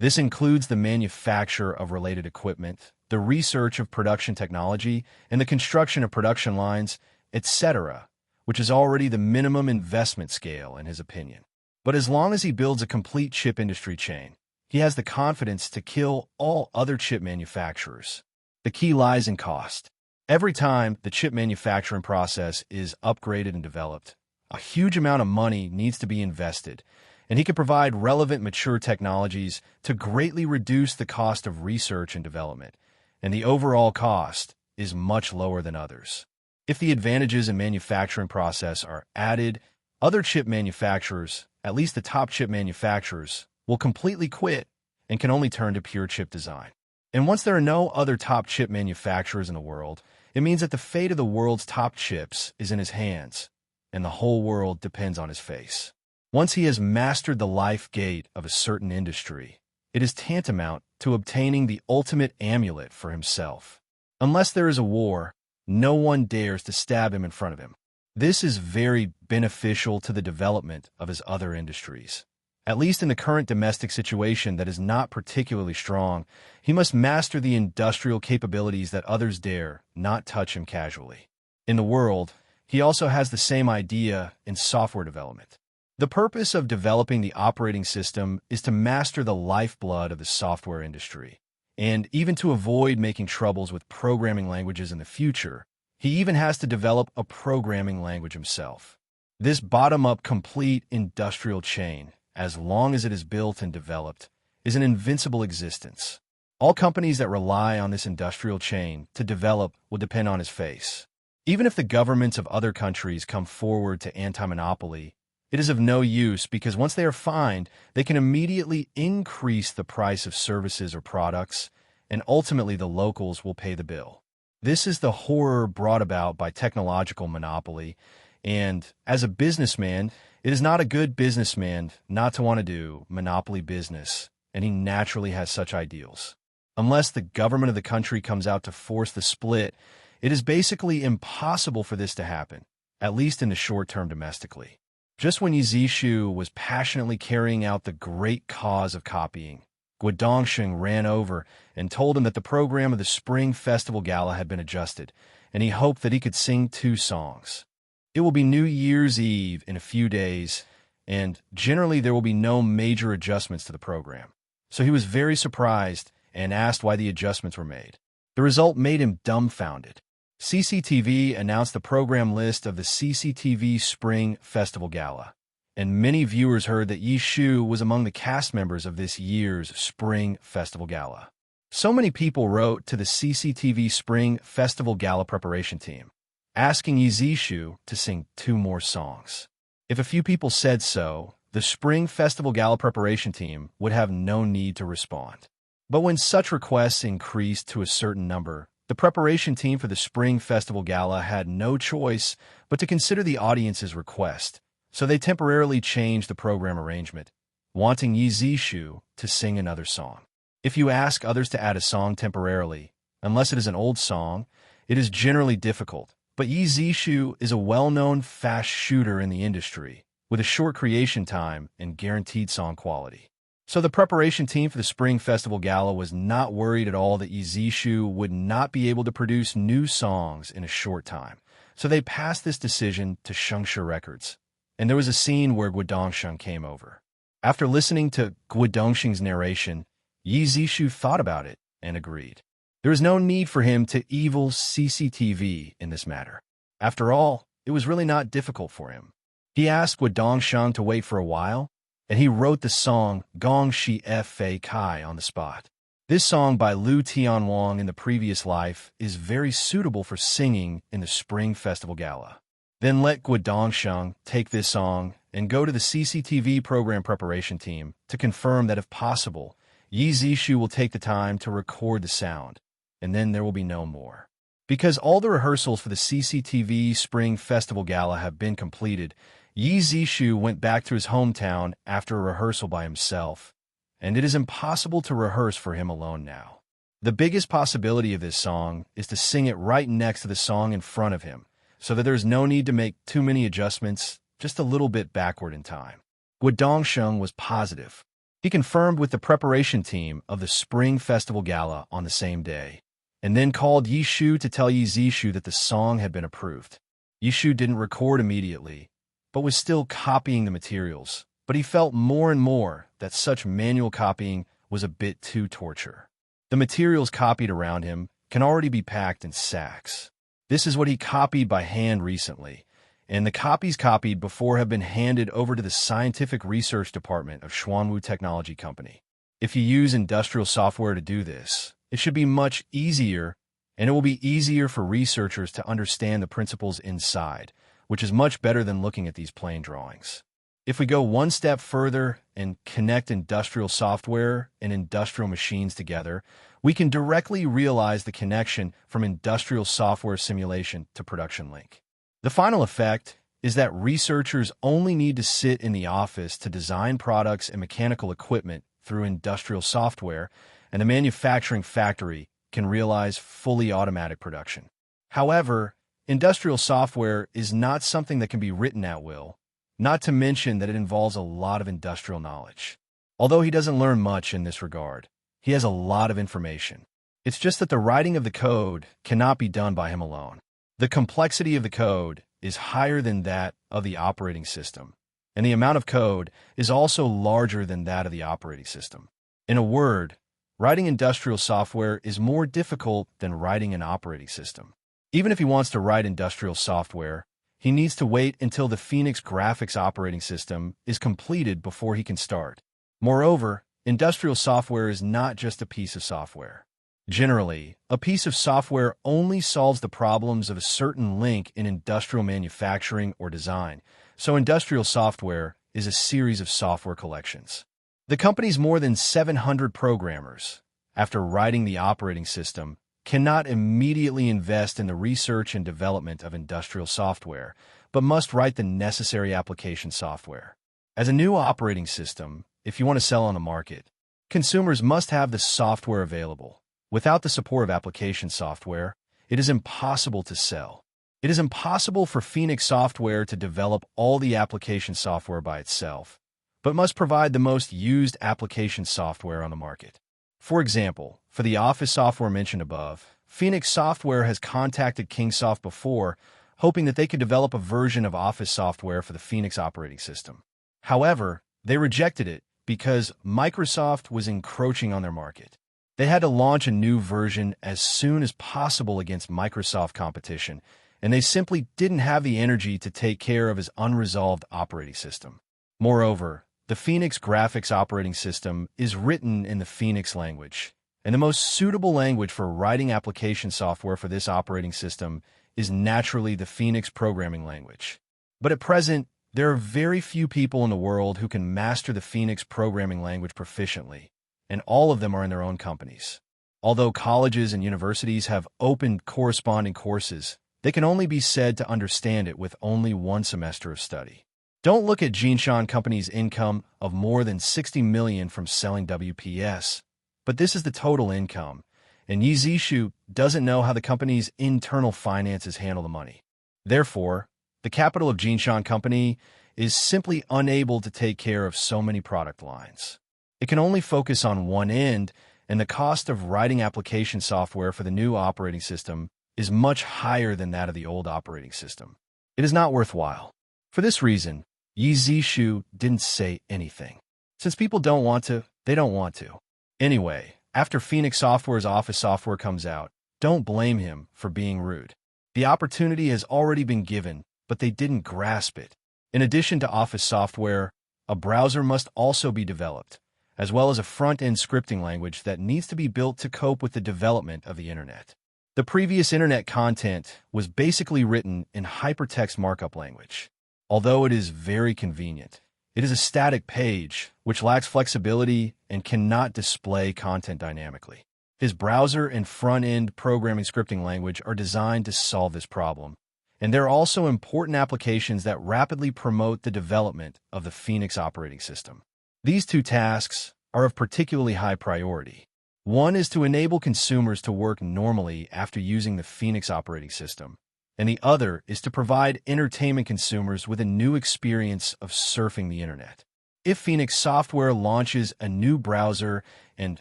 This includes the manufacture of related equipment, the research of production technology, and the construction of production lines, etc., which is already the minimum investment scale in his opinion. But as long as he builds a complete chip industry chain, he has the confidence to kill all other chip manufacturers. The key lies in cost. Every time the chip manufacturing process is upgraded and developed, a huge amount of money needs to be invested, and he can provide relevant mature technologies to greatly reduce the cost of research and development, and the overall cost is much lower than others. If the advantages in manufacturing process are added, other chip manufacturers, at least the top chip manufacturers, will completely quit and can only turn to pure chip design. And once there are no other top chip manufacturers in the world, it means that the fate of the world's top chips is in his hands, and the whole world depends on his face. Once he has mastered the life gate of a certain industry, it is tantamount to obtaining the ultimate amulet for himself. Unless there is a war, no one dares to stab him in front of him. This is very beneficial to the development of his other industries. At least in the current domestic situation that is not particularly strong, he must master the industrial capabilities that others dare not touch him casually. In the world, he also has the same idea in software development. The purpose of developing the operating system is to master the lifeblood of the software industry, and even to avoid making troubles with programming languages in the future, he even has to develop a programming language himself. This bottom-up complete industrial chain, as long as it is built and developed, is an invincible existence. All companies that rely on this industrial chain to develop will depend on his face. Even if the governments of other countries come forward to anti-monopoly, it is of no use because once they are fined, they can immediately increase the price of services or products, and ultimately the locals will pay the bill. This is the horror brought about by technological monopoly, and as a businessman, it is not a good businessman not to want to do monopoly business, and he naturally has such ideals. Unless the government of the country comes out to force the split, it is basically impossible for this to happen, at least in the short term domestically. Just when Yizishu was passionately carrying out the great cause of copying, Guodongsheng ran over and told him that the program of the Spring Festival Gala had been adjusted, and he hoped that he could sing 2 songs. It will be New Year's Eve in a few days, and generally there will be no major adjustments to the program. So he was very surprised and asked why the adjustments were made. The result made him dumbfounded. CCTV announced the program list of the CCTV Spring Festival Gala, and many viewers heard that Yishu was among the cast members of this year's Spring Festival Gala. So many people wrote to the CCTV Spring Festival Gala preparation team, asking Yizishu to sing 2 more songs. If a few people said so, the Spring Festival Gala preparation team would have no need to respond. But when such requests increased to a certain number, the preparation team for the Spring Festival Gala had no choice but to consider the audience's request, so they temporarily changed the program arrangement, wanting Yi Zishu to sing another song. If you ask others to add a song temporarily, unless it is an old song, it is generally difficult. But Yi Zishu is a well-known fast shooter in the industry, with a short creation time and guaranteed song quality. So the preparation team for the Spring Festival Gala was not worried at all that Yi Zishu would not be able to produce new songs in a short time. So they passed this decision to Shengshe Records. And there was a scene where Guodongsheng came over. After listening to Guodongsheng's narration, Yi Zishu thought about it and agreed. There is no need for him to evil CCTV in this matter. After all, it was really not difficult for him. He asked Guodongsheng to wait for a while, and he wrote the song Gong Shi Fa Kai on the spot. This song by Liu Tianwang in the previous life is very suitable for singing in the Spring Festival Gala. Then let Guodongsheng take this song and go to the CCTV program preparation team to confirm that if possible, Yi Zishu will take the time to record the sound, and then there will be no more. Because all the rehearsals for the CCTV Spring Festival Gala have been completed, Yi Zishu went back to his hometown after a rehearsal by himself, and it is impossible to rehearse for him alone now. The biggest possibility of this song is to sing it right next to the song in front of him, so that there's no need to make too many adjustments, just a little bit backward in time. Guodongsheng was positive. He confirmed with the preparation team of the Spring Festival Gala on the same day, and then called Yi Shu to tell Yi Zishu that the song had been approved. Yi Shu didn't record immediately, but was still copying the materials, but he felt more and more that such manual copying was a bit too torture. The materials copied around him can already be packed in sacks. This is what he copied by hand recently, and the copies copied before have been handed over to the Scientific Research Department of Xuanwu Technology Company. If you use industrial software to do this, it should be much easier, and it will be easier for researchers to understand the principles inside, which is much better than looking at these plain drawings. If we go one step further and connect industrial software and industrial machines together, we can directly realize the connection from industrial software simulation to production link. The final effect is that researchers only need to sit in the office to design products and mechanical equipment through industrial software, and the manufacturing factory can realize fully automatic production. However, industrial software is not something that can be written at will, not to mention that it involves a lot of industrial knowledge. Although he doesn't learn much in this regard, he has a lot of information. It's just that the writing of the code cannot be done by him alone. The complexity of the code is higher than that of the operating system, and the amount of code is also larger than that of the operating system. In a word, writing industrial software is more difficult than writing an operating system. Even if he wants to write industrial software, he needs to wait until the Phoenix graphics operating system is completed before he can start. Moreover, industrial software is not just a piece of software. Generally, a piece of software only solves the problems of a certain link in industrial manufacturing or design, so industrial software is a series of software collections. The company's more than 700 programmers, after writing the operating system, cannot immediately invest in the research and development of industrial software, but must write the necessary application software. As a new operating system, if you want to sell on the market, consumers must have the software available. Without the support of application software, it is impossible to sell. It is impossible for Phoenix Software to develop all the application software by itself, but must provide the most used application software on the market. For example, for the Office software mentioned above, Phoenix Software has contacted Kingsoft before, hoping that they could develop a version of Office software for the Phoenix operating system. However, they rejected it because Microsoft was encroaching on their market. They had to launch a new version as soon as possible against Microsoft competition, and they simply didn't have the energy to take care of his unresolved operating system. Moreover, the Phoenix graphics operating system is written in the Phoenix language, and the most suitable language for writing application software for this operating system is naturally the Phoenix programming language. But at present, there are very few people in the world who can master the Phoenix programming language proficiently, and all of them are in their own companies. Although colleges and universities have opened corresponding courses, they can only be said to understand it with only one semester of study. Don't look at Jinshan Company's income of more than 60 million from selling WPS, but this is the total income, and Yi Zishu doesn't know how the company's internal finances handle the money. Therefore, the capital of Jinshan Company is simply unable to take care of so many product lines. It can only focus on one end, and the cost of writing application software for the new operating system is much higher than that of the old operating system. It is not worthwhile. For this reason, Yi Zishu didn't say anything. Since people don't want to, they don't want to. Anyway, after Phoenix Software's Office software comes out, don't blame him for being rude. The opportunity has already been given, but they didn't grasp it. In addition to Office software, a browser must also be developed, as well as a front-end scripting language that needs to be built to cope with the development of the Internet. The previous Internet content was basically written in hypertext markup language. Although it is very convenient, it is a static page which lacks flexibility and cannot display content dynamically. His browser and front-end programming scripting language are designed to solve this problem, and there are also important applications that rapidly promote the development of the Phoenix operating system. These two tasks are of particularly high priority. One is to enable consumers to work normally after using the Phoenix operating system, and the other is to provide entertainment consumers with a new experience of surfing the Internet. If Phoenix Software launches a new browser and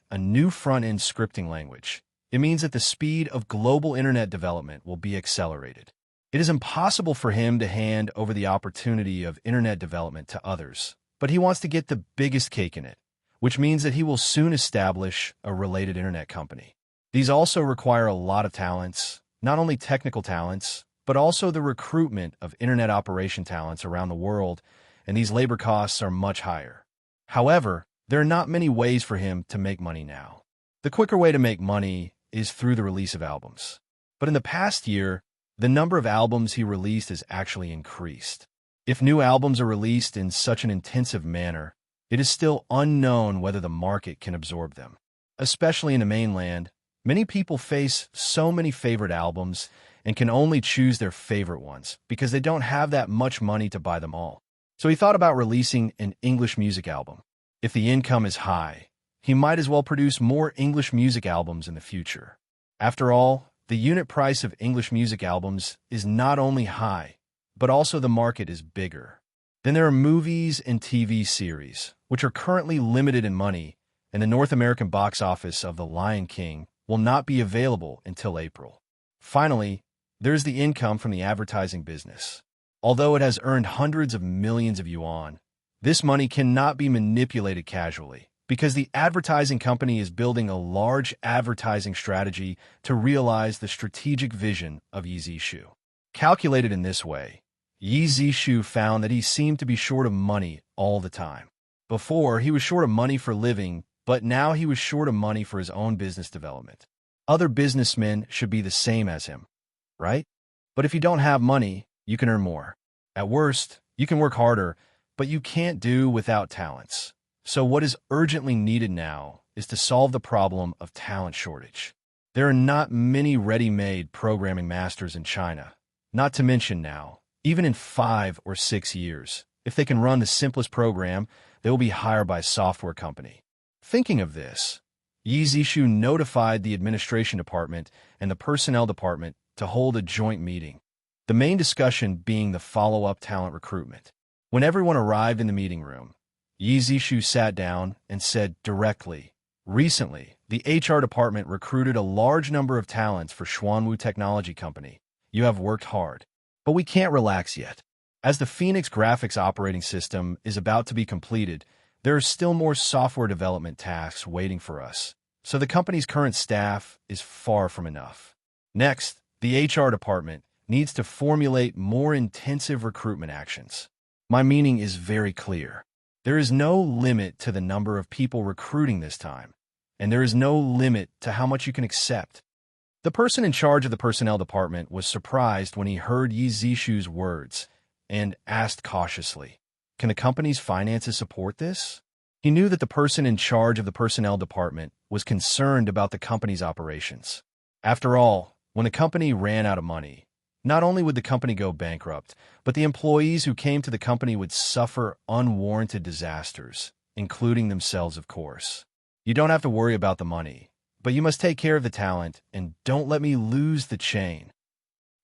a new front-end scripting language, it means that the speed of global Internet development will be accelerated. It is impossible for him to hand over the opportunity of Internet development to others, but he wants to get the biggest cake in it, which means that he will soon establish a related Internet company. These also require a lot of talents, not only technical talents, but also the recruitment of Internet operation talents around the world, and these labor costs are much higher. However, there are not many ways for him to make money now. The quicker way to make money is through the release of albums. But in the past year, the number of albums he released has actually increased. If new albums are released in such an intensive manner, it is still unknown whether the market can absorb them. Especially in the mainland, many people face so many favorite albums and can only choose their favorite ones because they don't have that much money to buy them all. So he thought about releasing an English music album. If the income is high, he might as well produce more English music albums in the future. After all, the unit price of English music albums is not only high, but also the market is bigger. Then there are movies and TV series, which are currently limited in money, and the North American box office of The Lion King will not be available until April. Finally, there's the income from the advertising business. Although it has earned hundreds of millions of yuan, this money cannot be manipulated casually because the advertising company is building a large advertising strategy to realize the strategic vision of Yi Zishu. Calculated in this way, Yi Zishu found that he seemed to be short of money all the time. Before, he was short of money for living, but now he was short of money for his own business development. Other businessmen should be the same as him, right? But if you don't have money, you can earn more. At worst, you can work harder, but you can't do without talents. So what is urgently needed now is to solve the problem of talent shortage. There are not many ready-made programming masters in China, not to mention now, even in 5 or 6 years, if they can run the simplest program, they will be hired by a software company. Thinking of this, Yi Zishu notified the administration department and the personnel department to hold a joint meeting, the main discussion being the follow-up talent recruitment. When everyone arrived in the meeting room, Yi Zishu sat down and said directly, "Recently, the HR department recruited a large number of talents for Xuanwu Technology Company. You have worked hard, but we can't relax yet. As the Phoenix graphics operating system is about to be completed, there are still more software development tasks waiting for us, so the company's current staff is far from enough. Next, the HR department needs to formulate more intensive recruitment actions. My meaning is very clear. There is no limit to the number of people recruiting this time, and there is no limit to how much you can accept." The person in charge of the personnel department was surprised when he heard Yi Zishu's words and asked cautiously, "Can the company's finances support this?" He knew that the person in charge of the personnel department was concerned about the company's operations. After all, when a company ran out of money, not only would the company go bankrupt, but the employees who came to the company would suffer unwarranted disasters, including themselves, of course. You don't have to worry about the money, but you must take care of the talent and don't let me lose the chain.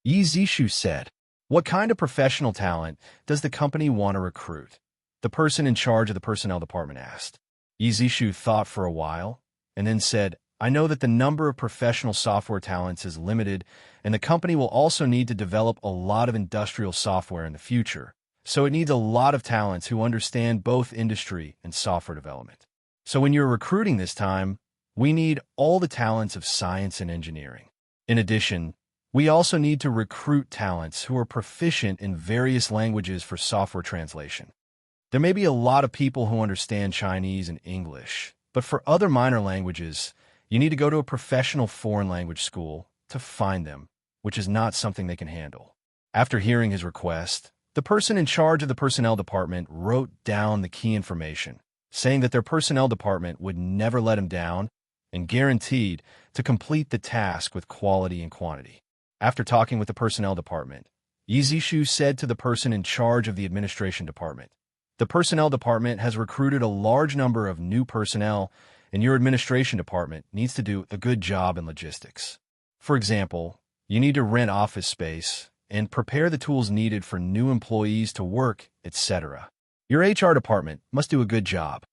Yi Zishu said. What kind of professional talent does the company want to recruit? The person in charge of the personnel department asked. Yi Zishu thought for a while and then said, I know that the number of professional software talents is limited, and the company will also need to develop a lot of industrial software in the future. So it needs a lot of talents who understand both industry and software development. So when you're recruiting this time, we need all the talents of science and engineering. In addition, we also need to recruit talents who are proficient in various languages for software translation. There may be a lot of people who understand Chinese and English, but for other minor languages, you need to go to a professional foreign language school to find them, which is not something they can handle. After hearing his request, the person in charge of the personnel department wrote down the key information, saying that their personnel department would never let him down and guaranteed to complete the task with quality and quantity. After talking with the personnel department, Yi Zishu said to the person in charge of the administration department, the personnel department has recruited a large number of new personnel, and your administration department needs to do a good job in logistics. For example, you need to rent office space and prepare the tools needed for new employees to work, etc. Your HR department must do a good job.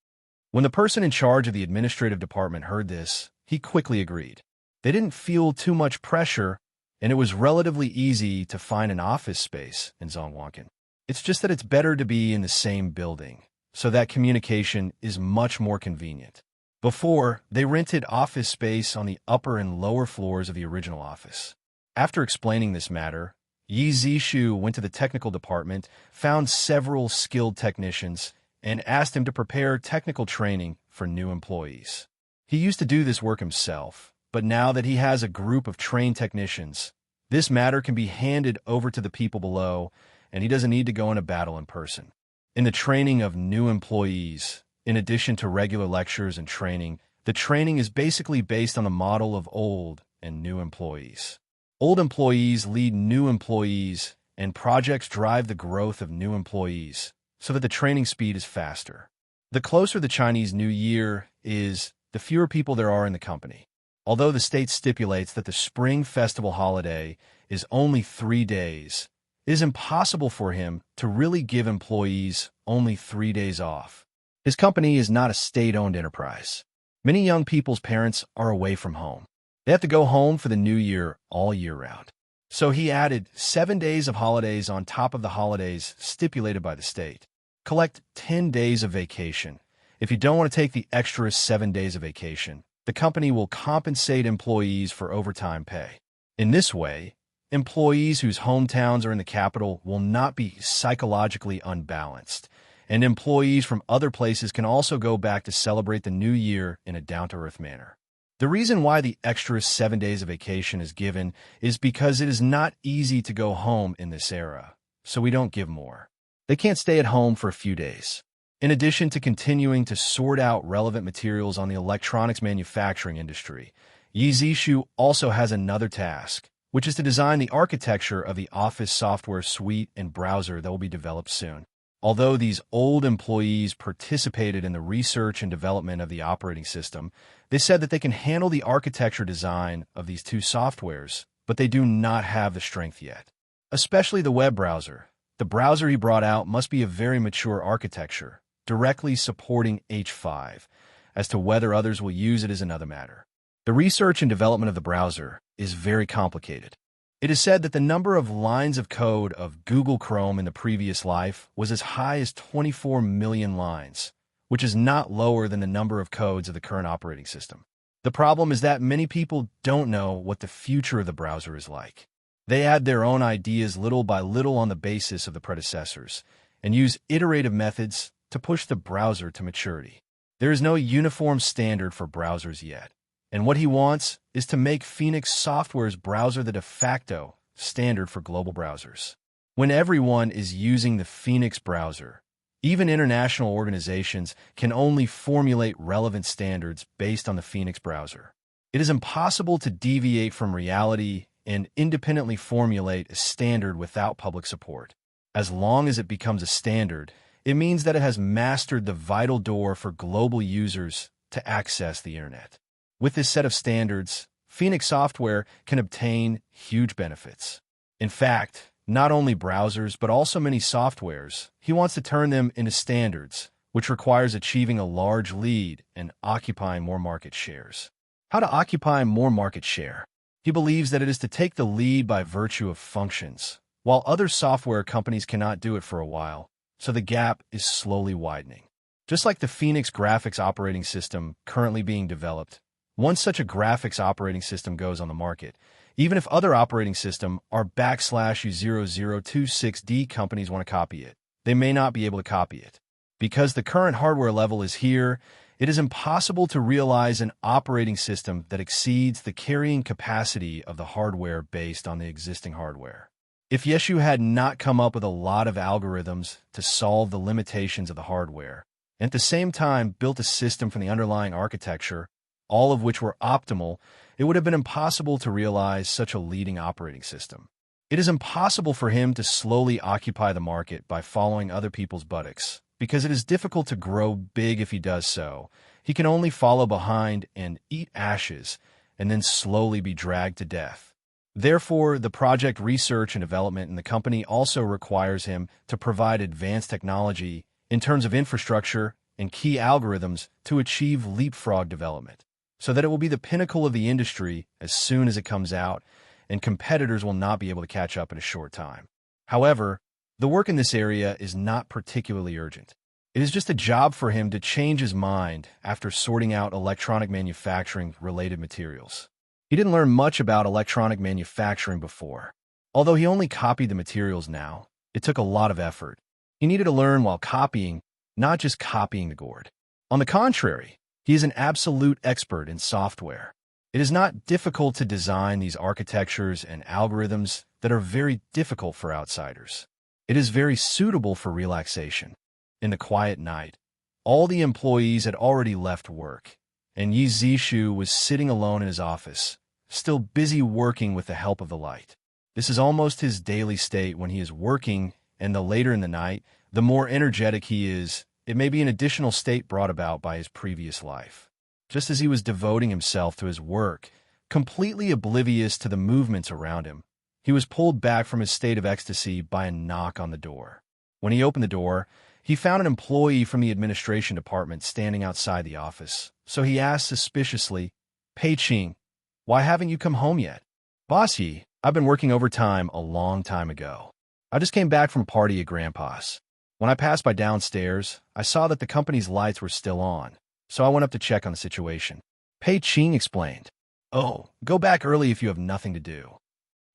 When the person in charge of the administrative department heard this, he quickly agreed. They didn't feel too much pressure, and it was relatively easy to find an office space in Zhongwankan. It's just that it's better to be in the same building, so that communication is much more convenient. Before, they rented office space on the upper and lower floors of the original office. After explaining this matter, Yi Zishu went to the technical department, found several skilled technicians, and asked him to prepare technical training for new employees. He used to do this work himself, but now that he has a group of trained technicians, this matter can be handed over to the people below, and he doesn't need to go in a battle in person. In the training of new employees, in addition to regular lectures and training, the training is basically based on the model of old and new employees. Old employees lead new employees, and projects drive the growth of new employees, so that the training speed is faster. The closer the Chinese New Year is, the fewer people there are in the company. Although the state stipulates that the Spring Festival holiday is only 3 days, it is impossible for him to really give employees only 3 days off. His company is not a state-owned enterprise. Many young people's parents are away from home. They have to go home for the New Year all year round. So he added 7 days of holidays on top of the holidays stipulated by the state. Collect 10 days of vacation. If you don't want to take the extra 7 days of vacation, the company will compensate employees for overtime pay. In this way, employees whose hometowns are in the capital will not be psychologically unbalanced, and employees from other places can also go back to celebrate the new year in a down-to-earth manner. The reason why the extra 7 days of vacation is given is because it is not easy to go home in this era, so we don't give more. They can't stay at home for a few days. In addition to continuing to sort out relevant materials on the electronics manufacturing industry, Yi Zishu also has another task, which is to design the architecture of the Office software suite and browser that will be developed soon. Although these old employees participated in the research and development of the operating system, they said that they can handle the architecture design of these two softwares, but they do not have the strength yet. Especially the web browser. The browser he brought out must be a very mature architecture, directly supporting H5. As to whether others will use it is another matter. The research and development of the browser is very complicated. It is said that the number of lines of code of Google Chrome in the previous life was as high as 24 million lines, which is not lower than the number of codes of the current operating system. The problem is that many people don't know what the future of the browser is like. They add their own ideas little by little on the basis of the predecessors, and use iterative methods to push the browser to maturity. There is no uniform standard for browsers yet, and what he wants is to make Phoenix Software's browser the de facto standard for global browsers. When everyone is using the Phoenix browser, even international organizations can only formulate relevant standards based on the Phoenix browser. It is impossible to deviate from reality and independently formulate a standard without public support. As long as it becomes a standard, it means that it has mastered the vital door for global users to access the internet. With this set of standards, Phoenix Software can obtain huge benefits. In fact, not only browsers but also many softwares, he wants to turn them into standards, which requires achieving a large lead and occupying more market shares. How to occupy more market share? He believes that it is to take the lead by virtue of functions, while other software companies cannot do it for a while, so the gap is slowly widening. Just like the Phoenix graphics operating system currently being developed, once such a graphics operating system goes on the market, even if other operating system or /U0026D companies want to copy it, they may not be able to copy it. Because the current hardware level is here, it is impossible to realize an operating system that exceeds the carrying capacity of the hardware based on the existing hardware. If Yeshu had not come up with a lot of algorithms to solve the limitations of the hardware, and at the same time built a system from the underlying architecture, all of which were optimal, it would have been impossible to realize such a leading operating system. It is impossible for him to slowly occupy the market by following other people's buttocks, because it is difficult to grow big if he does so. He can only follow behind and eat ashes, and then slowly be dragged to death. Therefore, the project research and development in the company also requires him to provide advanced technology in terms of infrastructure and key algorithms to achieve leapfrog development, so that it will be the pinnacle of the industry as soon as it comes out, and competitors will not be able to catch up in a short time. However, the work in this area is not particularly urgent. It is just a job for him to change his mind after sorting out electronic manufacturing-related materials. He didn't learn much about electronic manufacturing before. Although he only copied the materials now, it took a lot of effort. He needed to learn while copying, not just copying the gourd. On the contrary, he is an absolute expert in software. It is not difficult to design these architectures and algorithms that are very difficult for outsiders. It is very suitable for relaxation. In the quiet night, all the employees had already left work, and Yi Zishu was sitting alone in his office, still busy working with the help of the light. This is almost his daily state when he is working, and the later in the night, the more energetic he is. It may be an additional state brought about by his previous life. Just as he was devoting himself to his work, completely oblivious to the movements around him, he was pulled back from his state of ecstasy by a knock on the door. When he opened the door, he found an employee from the administration department standing outside the office. So he asked suspiciously, "Pei Ching, why haven't you come home yet?" "Boss Yi, I've been working overtime a long time ago. I just came back from a party at Grandpa's. When I passed by downstairs, I saw that the company's lights were still on, so I went up to check on the situation." Pei Ching explained. "Oh, go back early if you have nothing to do."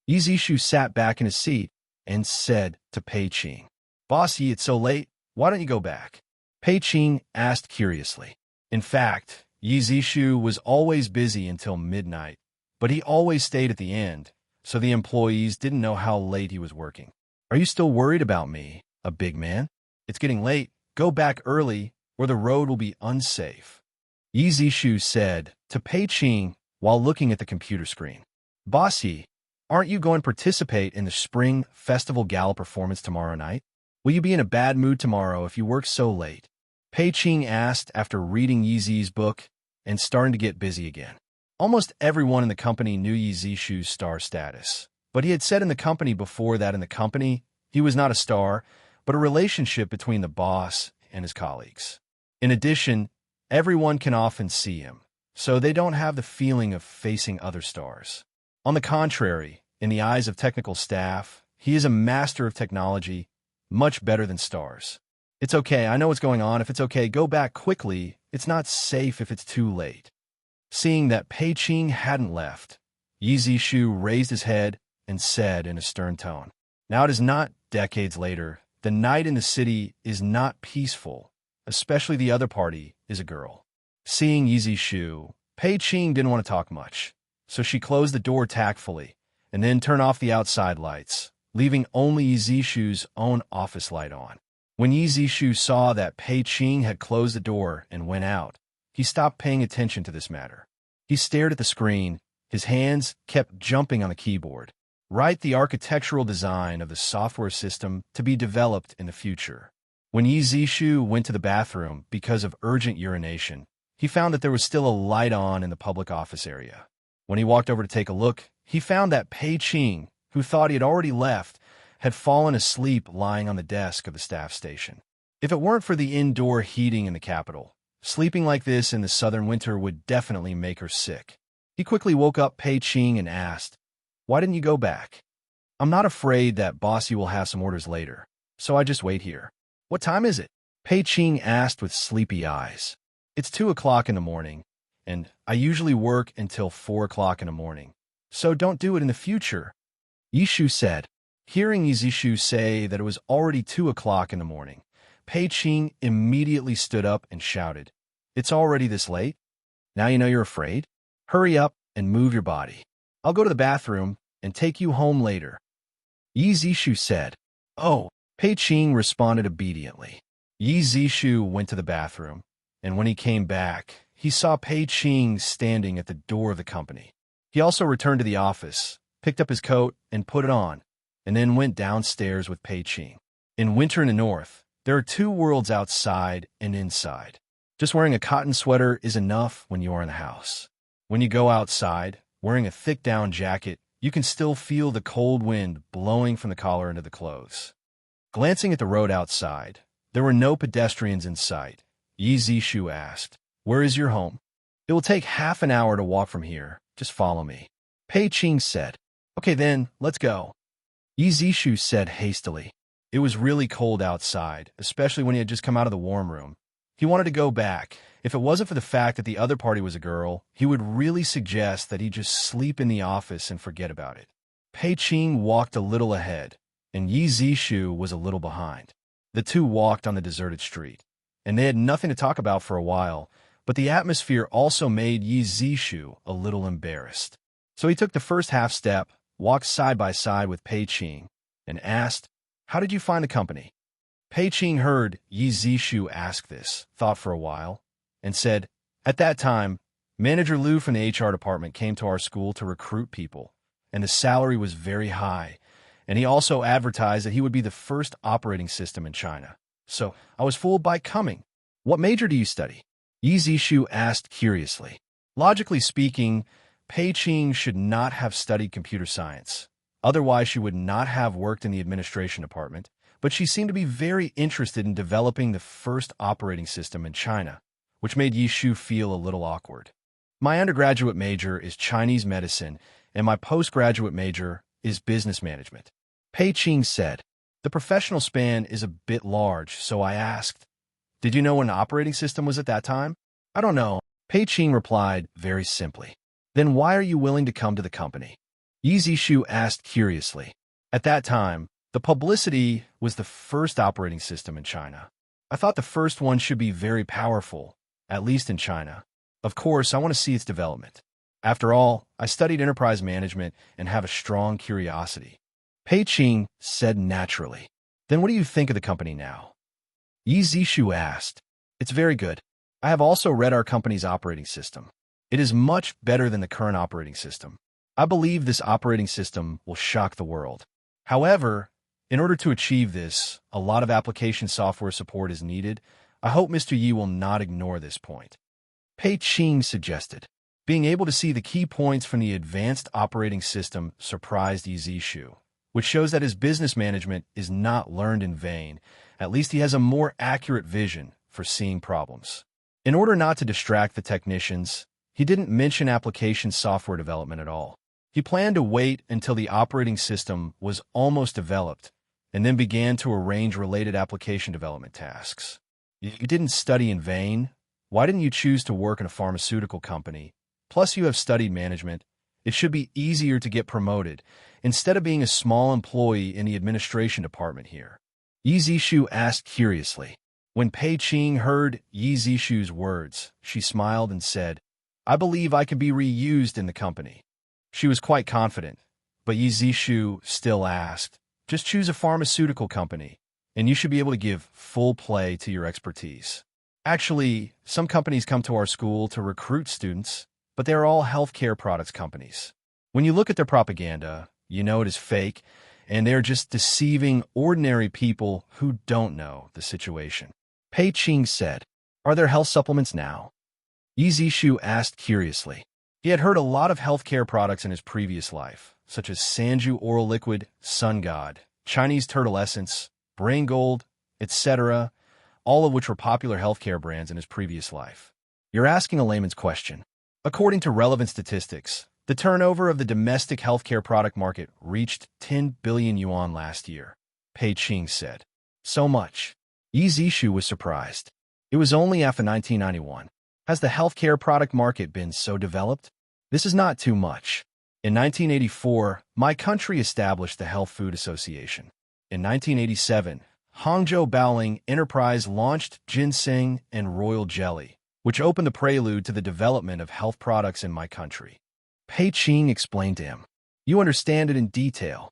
Yi Zishu sat back in his seat and said to Pei Ching, "Boss Yi, it's so late. Why don't you go back?" Pei Ching asked curiously. In fact, Yi Zishu was always busy until midnight, but he always stayed at the end, so the employees didn't know how late he was working. "Are you still worried about me, a big man? It's getting late. Go back early, or the road will be unsafe," Yi Zishu said to Pei Ching while looking at the computer screen. "Boss Yi, aren't you going to participate in the Spring Festival Gala performance tomorrow night? Will you be in a bad mood tomorrow if you work so late?" Pei Ching asked after reading Yi Zi's book and starting to get busy again. Almost everyone in the company knew Yi Zishu's star status, but he had said in the company before that in the company, he was not a star, but a relationship between the boss and his colleagues. In addition, everyone can often see him, so they don't have the feeling of facing other stars. On the contrary, in the eyes of technical staff, he is a master of technology, much better than stars. "It's okay, I know what's going on. If it's okay, go back quickly. It's not safe if it's too late." Seeing that Pei Ching hadn't left, Yi Zishu raised his head and said in a stern tone, "Now it is not decades later. The night in the city is not peaceful, especially the other party is a girl." Seeing Yi Zishu, Pei Ching didn't want to talk much, so she closed the door tactfully and then turned off the outside lights, leaving only Yi Zishu's own office light on. When Yi Zishu saw that Pei Ching had closed the door and went out, he stopped paying attention to this matter. He stared at the screen His hands kept jumping on the keyboard. Write the architectural design of the software system to be developed in the future. When Yi Zishu went to the bathroom because of urgent urination, he found that there was still a light on in the public office area. When he walked over to take a look, he found that Pei Qing, who thought he had already left, had fallen asleep lying on the desk of the staff station. If it weren't for the indoor heating in the capital, sleeping like this in the southern winter would definitely make her sick. He quickly woke up Pei Qing and asked, "Why didn't you go back?" "I'm not afraid that bossy will have some orders later, so I just wait here." "What time is it?" Pei Qing asked with sleepy eyes. "It's 2 o'clock in the morning, and I usually work until 4 o'clock in the morning, so don't do it in the future," Yishu said. Hearing Yizishu say that it was already 2 o'clock in the morning, Pei Qing immediately stood up and shouted, "It's already this late? Now you know you're afraid? Hurry up and move your body. I'll go to the bathroom and take you home later," Yi Zishu said. "Oh," Pei Qing responded obediently. Yi Zishu went to the bathroom, and when he came back, he saw Pei Qing standing at the door of the company. He also returned to the office, picked up his coat and put it on, and then went downstairs with Pei Qing. In winter in the north, there are two worlds outside and inside. Just wearing a cotton sweater is enough when you are in the house. When you go outside, wearing a thick down jacket, you can still feel the cold wind blowing from the collar into the clothes. Glancing at the road outside, there were no pedestrians in sight. Yi Zishu asked, "Where is your home?" "It will take half an hour to walk from here. Just follow me," Pei Qing said. "Okay then, let's go," Yi Zishu said hastily. It was really cold outside, especially when he had just come out of the warm room. He wanted to go back. If it wasn't for the fact that the other party was a girl, he would really suggest that he just sleep in the office and forget about it. Pei Qing walked a little ahead, and Yi Zishu was a little behind. The two walked on the deserted street, and they had nothing to talk about for a while, but the atmosphere also made Yi Zishu a little embarrassed. So he took the first half step, walked side by side with Pei Qing, and asked, "How did you find the company?" Pei Qing heard Yi Zishu ask this, thought for a while, and said, "At that time, Manager Liu from the HR department came to our school to recruit people, and the salary was very high, and he also advertised that he would be the first operating system in China. So I was fooled by coming." "What major do you study?" Yi Zishu asked curiously. Logically speaking, Pei Qing should not have studied computer science. Otherwise, she would not have worked in the administration department, but she seemed to be very interested in developing the first operating system in China, which made Yishu feel a little awkward. "My undergraduate major is Chinese medicine, and my postgraduate major is business management," Pei Qing said. The professional span is a bit large, so I asked, "Did you know what an operating system was at that time?" "I don't know," Pei Qing replied very simply. "Then why are you willing to come to the company?" Yi Zishu asked curiously. "At that time, the publicity was the first operating system in China. I thought the first one should be very powerful, at least in China. Of course, I want to see its development. After all, I studied enterprise management and have a strong curiosity," Pei Qing said naturally. "Then what do you think of the company now?" Yi Zishu asked. "It's very good. I have also read our company's operating system. It is much better than the current operating system. I believe this operating system will shock the world. However, in order to achieve this, a lot of application software support is needed. I hope Mr. Yi will not ignore this point," Pei Qing suggested. Being able to see the key points from the advanced operating system surprised Yi Zishu, which shows that his business management is not learned in vain. At least he has a more accurate vision for seeing problems. In order not to distract the technicians, he didn't mention application software development at all. He planned to wait until the operating system was almost developed and then began to arrange related application development tasks. You didn't study in vain. Why didn't you choose to work in a pharmaceutical company? Plus, you have studied management. It should be easier to get promoted instead of being a small employee in the administration department here, Yi Zishu asked curiously. When Pei Qing heard Yi Zishu's words, she smiled and said, "I believe I can be reused in the company." She was quite confident, but Yi Zishu still asked, "Just choose a pharmaceutical company, and you should be able to give full play to your expertise. Actually, some companies come to our school to recruit students, but they're all healthcare products companies. When you look at their propaganda, you know it is fake, and they're just deceiving ordinary people who don't know the situation. Pei Ching said, "Are there health supplements now?" Yi Zishu asked curiously. He had heard a lot of healthcare products in his previous life, such as Sanju Oral Liquid, Sun God, Chinese Turtle Essence, Brain Gold, etc., all of which were popular healthcare brands in his previous life. You're asking a layman's question. According to relevant statistics, the turnover of the domestic healthcare product market reached 10 billion yuan last year, Pei Ching said. So much. Yi Zishu was surprised. It was only after 1991. Has the healthcare product market been so developed? This is not too much. In 1984, my country established the Health Food Association. In 1987, Hangzhou Baoling Enterprise launched ginseng and royal jelly, which opened the prelude to the development of health products in my country. Pei Ching explained to him. You understand it in detail.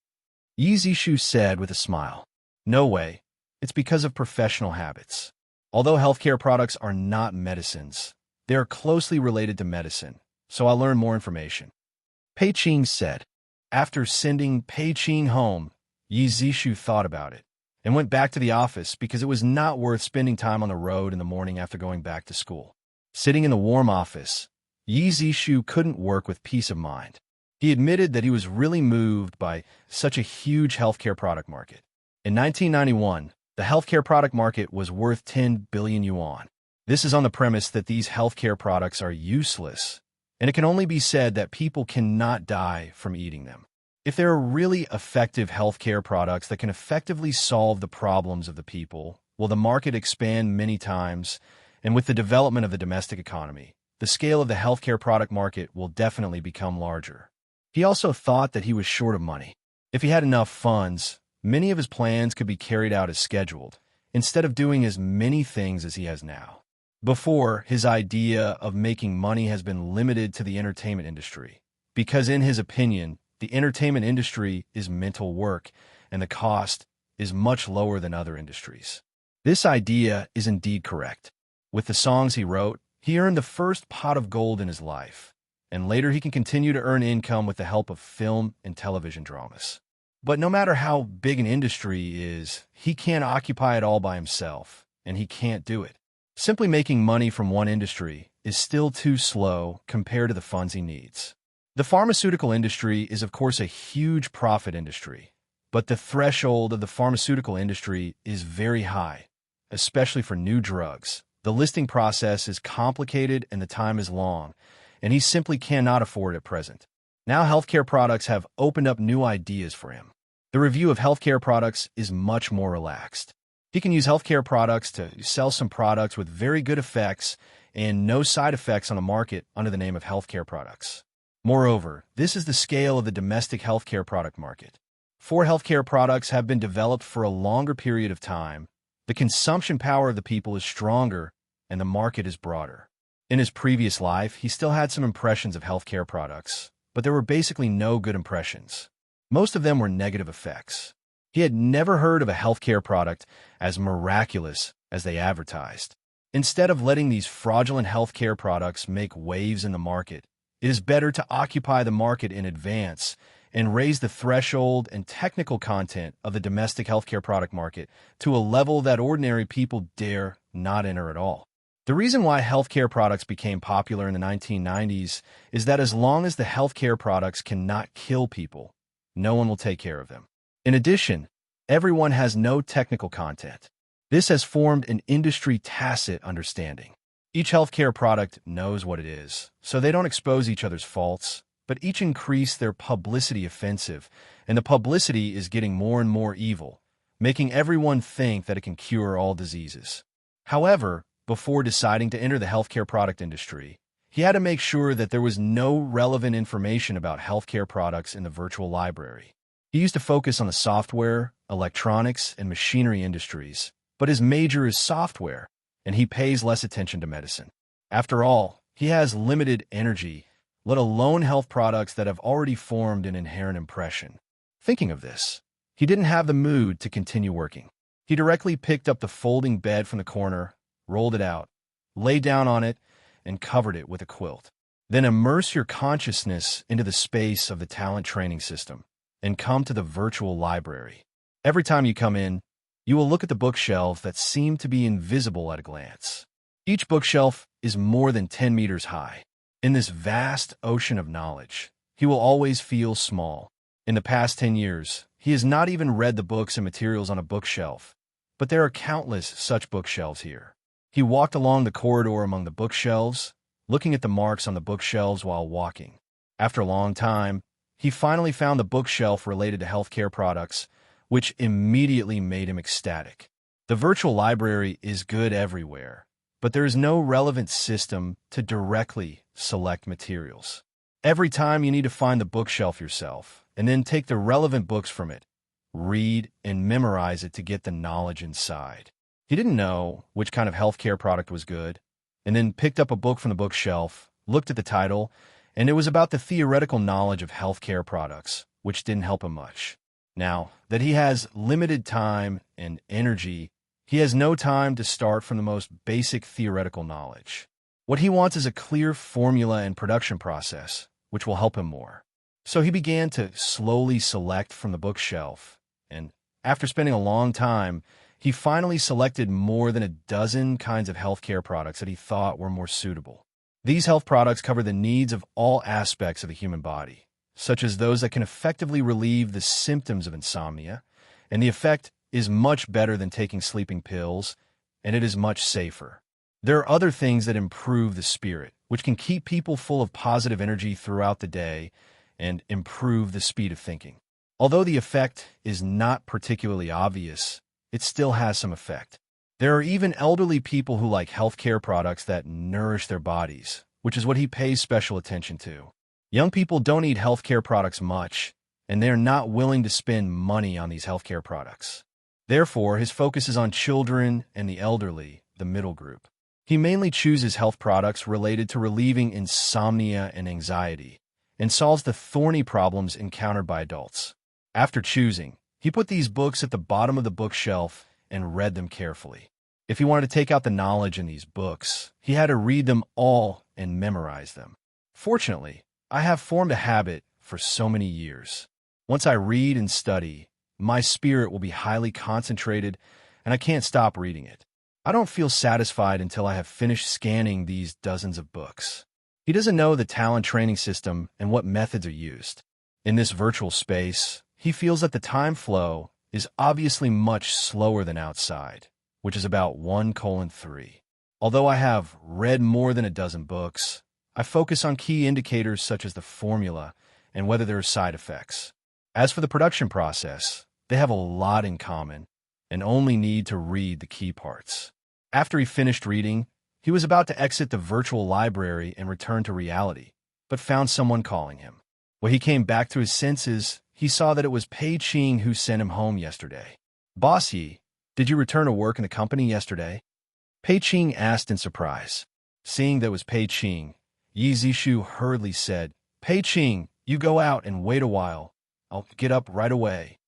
Yi Zishu said with a smile. No way. It's because of professional habits. Although healthcare products are not medicines, they are closely related to medicine, so I'll learn more information. Pei Ching said. After sending Pei Ching home, Yi Zishu thought about it and went back to the office because it was not worth spending time on the road in the morning after going back to school. Sitting in the warm office, Yi Zishu couldn't work with peace of mind. He admitted that he was really moved by such a huge healthcare product market. In 1991, the healthcare product market was worth 10 billion yuan. This is on the premise that these healthcare products are useless, and it can only be said that people cannot die from eating them. If there are really effective healthcare products that can effectively solve the problems of the people, will the market expand many times, and with the development of the domestic economy, the scale of the healthcare product market will definitely become larger. He also thought that he was short of money. If he had enough funds, many of his plans could be carried out as scheduled, instead of doing as many things as he has now. Before, his idea of making money has been limited to the entertainment industry, because in his opinion, the entertainment industry is mental work, and the cost is much lower than other industries. This idea is indeed correct. With the songs he wrote, he earned the first pot of gold in his life, and later he can continue to earn income with the help of film and television dramas. But no matter how big an industry is, he can't occupy it all by himself, and he can't do it. Simply making money from one industry is still too slow compared to the funds he needs. The pharmaceutical industry is, of course, a huge profit industry, but the threshold of the pharmaceutical industry is very high, especially for new drugs. The listing process is complicated and the time is long, and he simply cannot afford it at present. Now healthcare products have opened up new ideas for him. The review of healthcare products is much more relaxed. He can use healthcare products to sell some products with very good effects and no side effects on the market under the name of healthcare products. Moreover, this is the scale of the domestic healthcare product market. 4 healthcare products have been developed for a longer period of time. The consumption power of the people is stronger, and the market is broader. In his previous life, he still had some impressions of healthcare products, but there were basically no good impressions. Most of them were negative effects. He had never heard of a healthcare product as miraculous as they advertised. Instead of letting these fraudulent healthcare products make waves in the market, it is better to occupy the market in advance and raise the threshold and technical content of the domestic healthcare product market to a level that ordinary people dare not enter at all. The reason why healthcare products became popular in the 1990s is that as long as the healthcare products cannot kill people, no one will take care of them. In addition, everyone has no technical content. This has formed an industry tacit understanding. Each healthcare product knows what it is, so they don't expose each other's faults, but each increase their publicity offensive, and the publicity is getting more and more evil, making everyone think that it can cure all diseases. However, before deciding to enter the healthcare product industry, he had to make sure that there was no relevant information about healthcare products in the virtual library. He used to focus on the software, electronics, and machinery industries, but his major is software, and he pays less attention to medicine. After all, he has limited energy, let alone health products that have already formed an inherent impression. Thinking of this, he didn't have the mood to continue working. He directly picked up the folding bed from the corner, rolled it out, lay down on it, and covered it with a quilt. Then immerse your consciousness into the space of the talent training system and come to the virtual library. Every time you come in, you will look at the bookshelves that seem to be invisible at a glance. Each bookshelf is more than 10 meters high. In this vast ocean of knowledge, he will always feel small. In the past 10 years, he has not even read the books and materials on a bookshelf, but there are countless such bookshelves here. He walked along the corridor among the bookshelves, looking at the marks on the bookshelves while walking. After a long time, he finally found the bookshelf related to healthcare products, which immediately made him ecstatic. The virtual library is good everywhere, but there is no relevant system to directly select materials. Every time you need to find the bookshelf yourself, and then take the relevant books from it, read and memorize it to get the knowledge inside. He didn't know which kind of healthcare product was good, and then picked up a book from the bookshelf, looked at the title, and it was about the theoretical knowledge of healthcare products, which didn't help him much. Now that he has limited time and energy, he has no time to start from the most basic theoretical knowledge. What he wants is a clear formula and production process, which will help him more. So he began to slowly select from the bookshelf, and after spending a long time, he finally selected more than a dozen kinds of healthcare products that he thought were more suitable. These health products cover the needs of all aspects of the human body, such as those that can effectively relieve the symptoms of insomnia, and the effect is much better than taking sleeping pills, and it is much safer. There are other things that improve the spirit, which can keep people full of positive energy throughout the day and improve the speed of thinking. Although the effect is not particularly obvious, it still has some effect. There are even elderly people who like healthcare products that nourish their bodies, which is what he pays special attention to. Young people don't eat healthcare products much, and they're not willing to spend money on these healthcare products. Therefore, his focus is on children and the elderly, the middle group. He mainly chooses health products related to relieving insomnia and anxiety, and solves the thorny problems encountered by adults. After choosing, he put these books at the bottom of the bookshelf and read them carefully. If he wanted to take out the knowledge in these books, he had to read them all and memorize them. Fortunately, I have formed a habit for so many years. Once I read and study, my spirit will be highly concentrated, and I can't stop reading it. I don't feel satisfied until I have finished scanning these dozens of books. He doesn't know the talent training system and what methods are used. In this virtual space, he feels that the time flow is obviously much slower than outside, which is about 1:3. Although I have read more than a dozen books, I focus on key indicators such as the formula and whether there are side effects. As for the production process, they have a lot in common and only need to read the key parts. After he finished reading, he was about to exit the virtual library and return to reality, but found someone calling him. When he came back to his senses, he saw that it was Pei Ching who sent him home yesterday. "Boss Yi, did you return to work in the company yesterday?" Pei Ching asked in surprise. Seeing that it was Pei Ching, Yi Zishu hurriedly said, "Pei Ching, you go out and wait a while. I'll get up right away."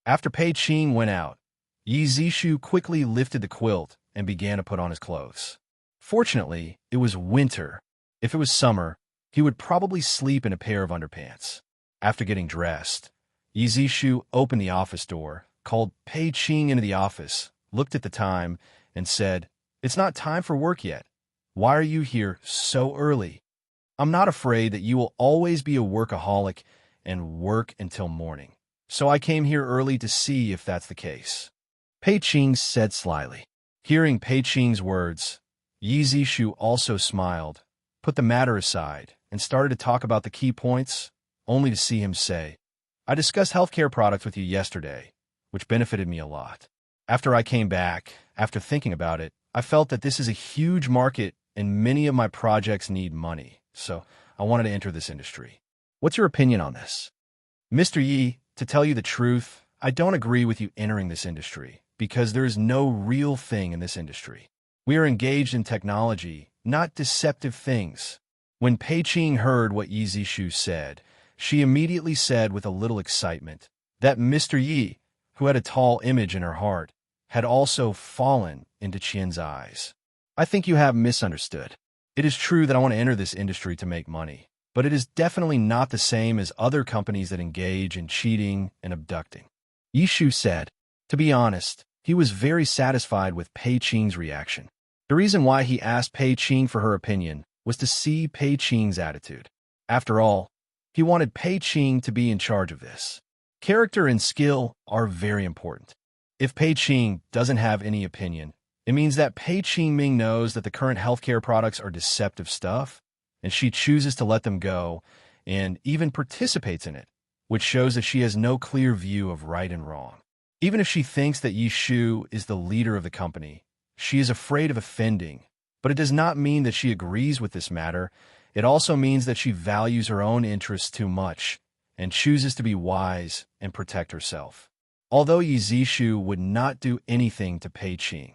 After Pei Ching went out, Yi Zishu quickly lifted the quilt and began to put on his clothes. Fortunately, it was winter. If it was summer, he would probably sleep in a pair of underpants. After getting dressed, Yi Zishu opened the office door, called Pei Ching into the office, looked at the time, and said, "It's not time for work yet. Why are you here so early? I'm not afraid that you will always be a workaholic and work until morning. So I came here early to see if that's the case." Pei Ching said slyly. Hearing Pei Ching's words, Yi Zishu also smiled, put the matter aside, and started to talk about the key points, only to see him say, "I discussed healthcare products with you yesterday, which benefited me a lot. After I came back, after thinking about it, I felt that this is a huge market and many of my projects need money, so I wanted to enter this industry. What's your opinion on this?" "Mr. Yi, to tell you the truth, I don't agree with you entering this industry, because there is no real thing in this industry. We are engaged in technology, not deceptive things." When Pei Ching heard what Yi Zishu said, she immediately said with a little excitement that Mr. Yi, who had a tall image in her heart, had also fallen into Qian's eyes. "I think you have misunderstood. It is true that I want to enter this industry to make money, but it is definitely not the same as other companies that engage in cheating and abducting. Yishu said. To be honest, he was very satisfied with Pei Qing's reaction. The reason why he asked Pei Qing for her opinion was to see Pei Qing's attitude. After all, he wanted Pei Qing to be in charge of this. Character and skill are very important. If Pei Qing doesn't have any opinion, it means that Pei Qingming knows that the current healthcare products are deceptive stuff, and she chooses to let them go and even participates in it, which shows that she has no clear view of right and wrong. Even if she thinks that Yishu is the leader of the company, she is afraid of offending, but it does not mean that she agrees with this matter. It also means that she values her own interests too much and chooses to be wise and protect herself. Although Yizishu would not do anything to Pei Qing.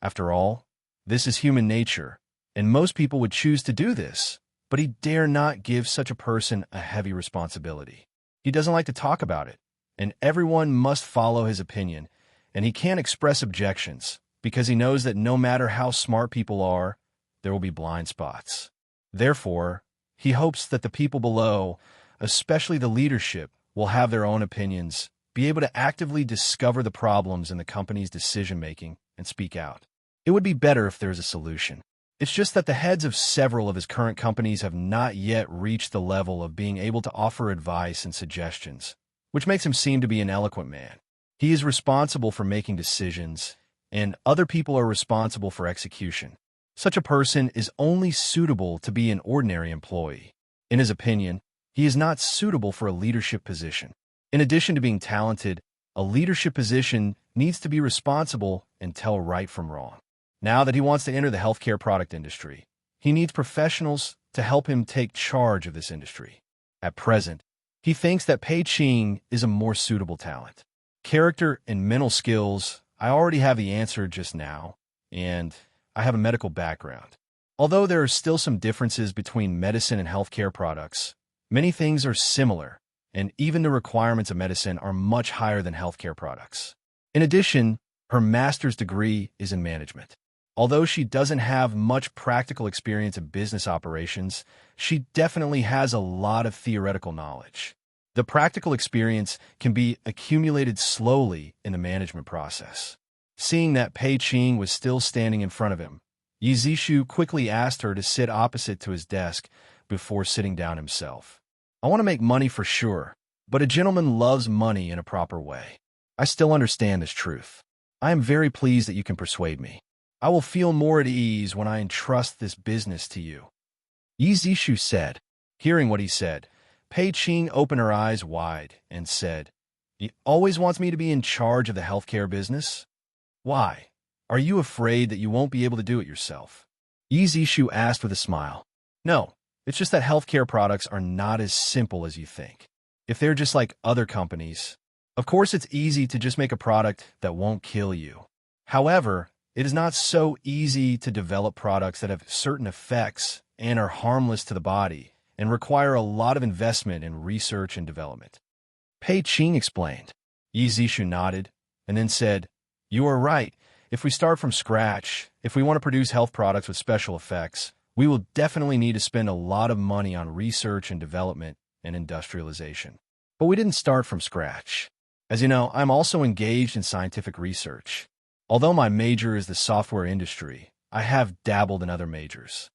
After all, this is human nature, and most people would choose to do this, but he dare not give such a person a heavy responsibility. He doesn't like to talk about it, and everyone must follow his opinion, and he can't express objections, because he knows that no matter how smart people are, there will be blind spots. Therefore, he hopes that the people below, especially the leadership, will have their own opinions, be able to actively discover the problems in the company's decision-making, and speak out. It would be better if there is a solution. It's just that the heads of several of his current companies have not yet reached the level of being able to offer advice and suggestions, which makes him seem to be an eloquent man. He is responsible for making decisions, and other people are responsible for execution. Such a person is only suitable to be an ordinary employee. In his opinion, he is not suitable for a leadership position. In addition to being talented, a leadership position needs to be responsible and tell right from wrong. Now that he wants to enter the healthcare product industry, he needs professionals to help him take charge of this industry. At present, he thinks that Pei Qing is a more suitable talent. Character and mental skills, I already have the answer just now, and I have a medical background. Although there are still some differences between medicine and healthcare products, many things are similar, and even the requirements of medicine are much higher than healthcare products. In addition, her master's degree is in management. Although she doesn't have much practical experience in business operations, she definitely has a lot of theoretical knowledge. The practical experience can be accumulated slowly in the management process. Seeing that Pei Qing was still standing in front of him, Yizishu quickly asked her to sit opposite to his desk before sitting down himself. I want to make money for sure, but a gentleman loves money in a proper way. I still understand this truth. I am very pleased that you can persuade me. I will feel more at ease when I entrust this business to you. Yizishu said. Hearing what he said, Pei Qing opened her eyes wide and said, "He always wants me to be in charge of the healthcare business? Why? Are you afraid that you won't be able to do it yourself?" Yizishu asked with a smile. No, it's just that healthcare products are not as simple as you think. If they're just like other companies, of course it's easy to just make a product that won't kill you. However, it is not so easy to develop products that have certain effects and are harmless to the body and require a lot of investment in research and development. Pei Qing explained. Yizishu nodded and then said, "You are right. If we start from scratch, if we want to produce health products with special effects, we will definitely need to spend a lot of money on research and development and industrialization. But we didn't start from scratch. As you know, I'm also engaged in scientific research. Although my major is the software industry, I have dabbled in other majors."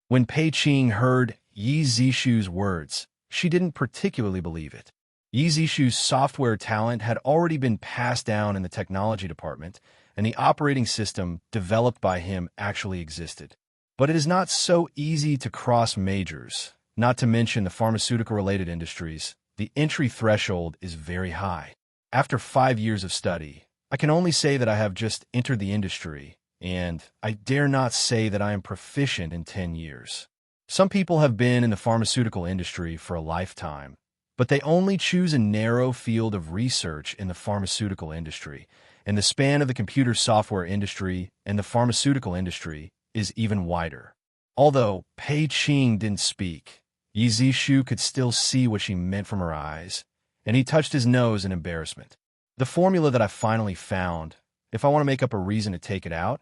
When Pei Qing heard Yizishu's words, she didn't particularly believe it. Yizishu's software talent had already been passed down in the technology department, and the operating system developed by him actually existed. But it is not so easy to cross majors, not to mention the pharmaceutical-related industries. The entry threshold is very high. After 5 years of study, I can only say that I have just entered the industry, and I dare not say that I am proficient in 10 years. Some people have been in the pharmaceutical industry for a lifetime, but they only choose a narrow field of research in the pharmaceutical industry, and the span of the computer software industry and the pharmaceutical industry is even wider. Although Pei Qing didn't speak, Yizishu could still see what she meant from her eyes, and he touched his nose in embarrassment. The formula that I finally found, if I want to make up a reason to take it out,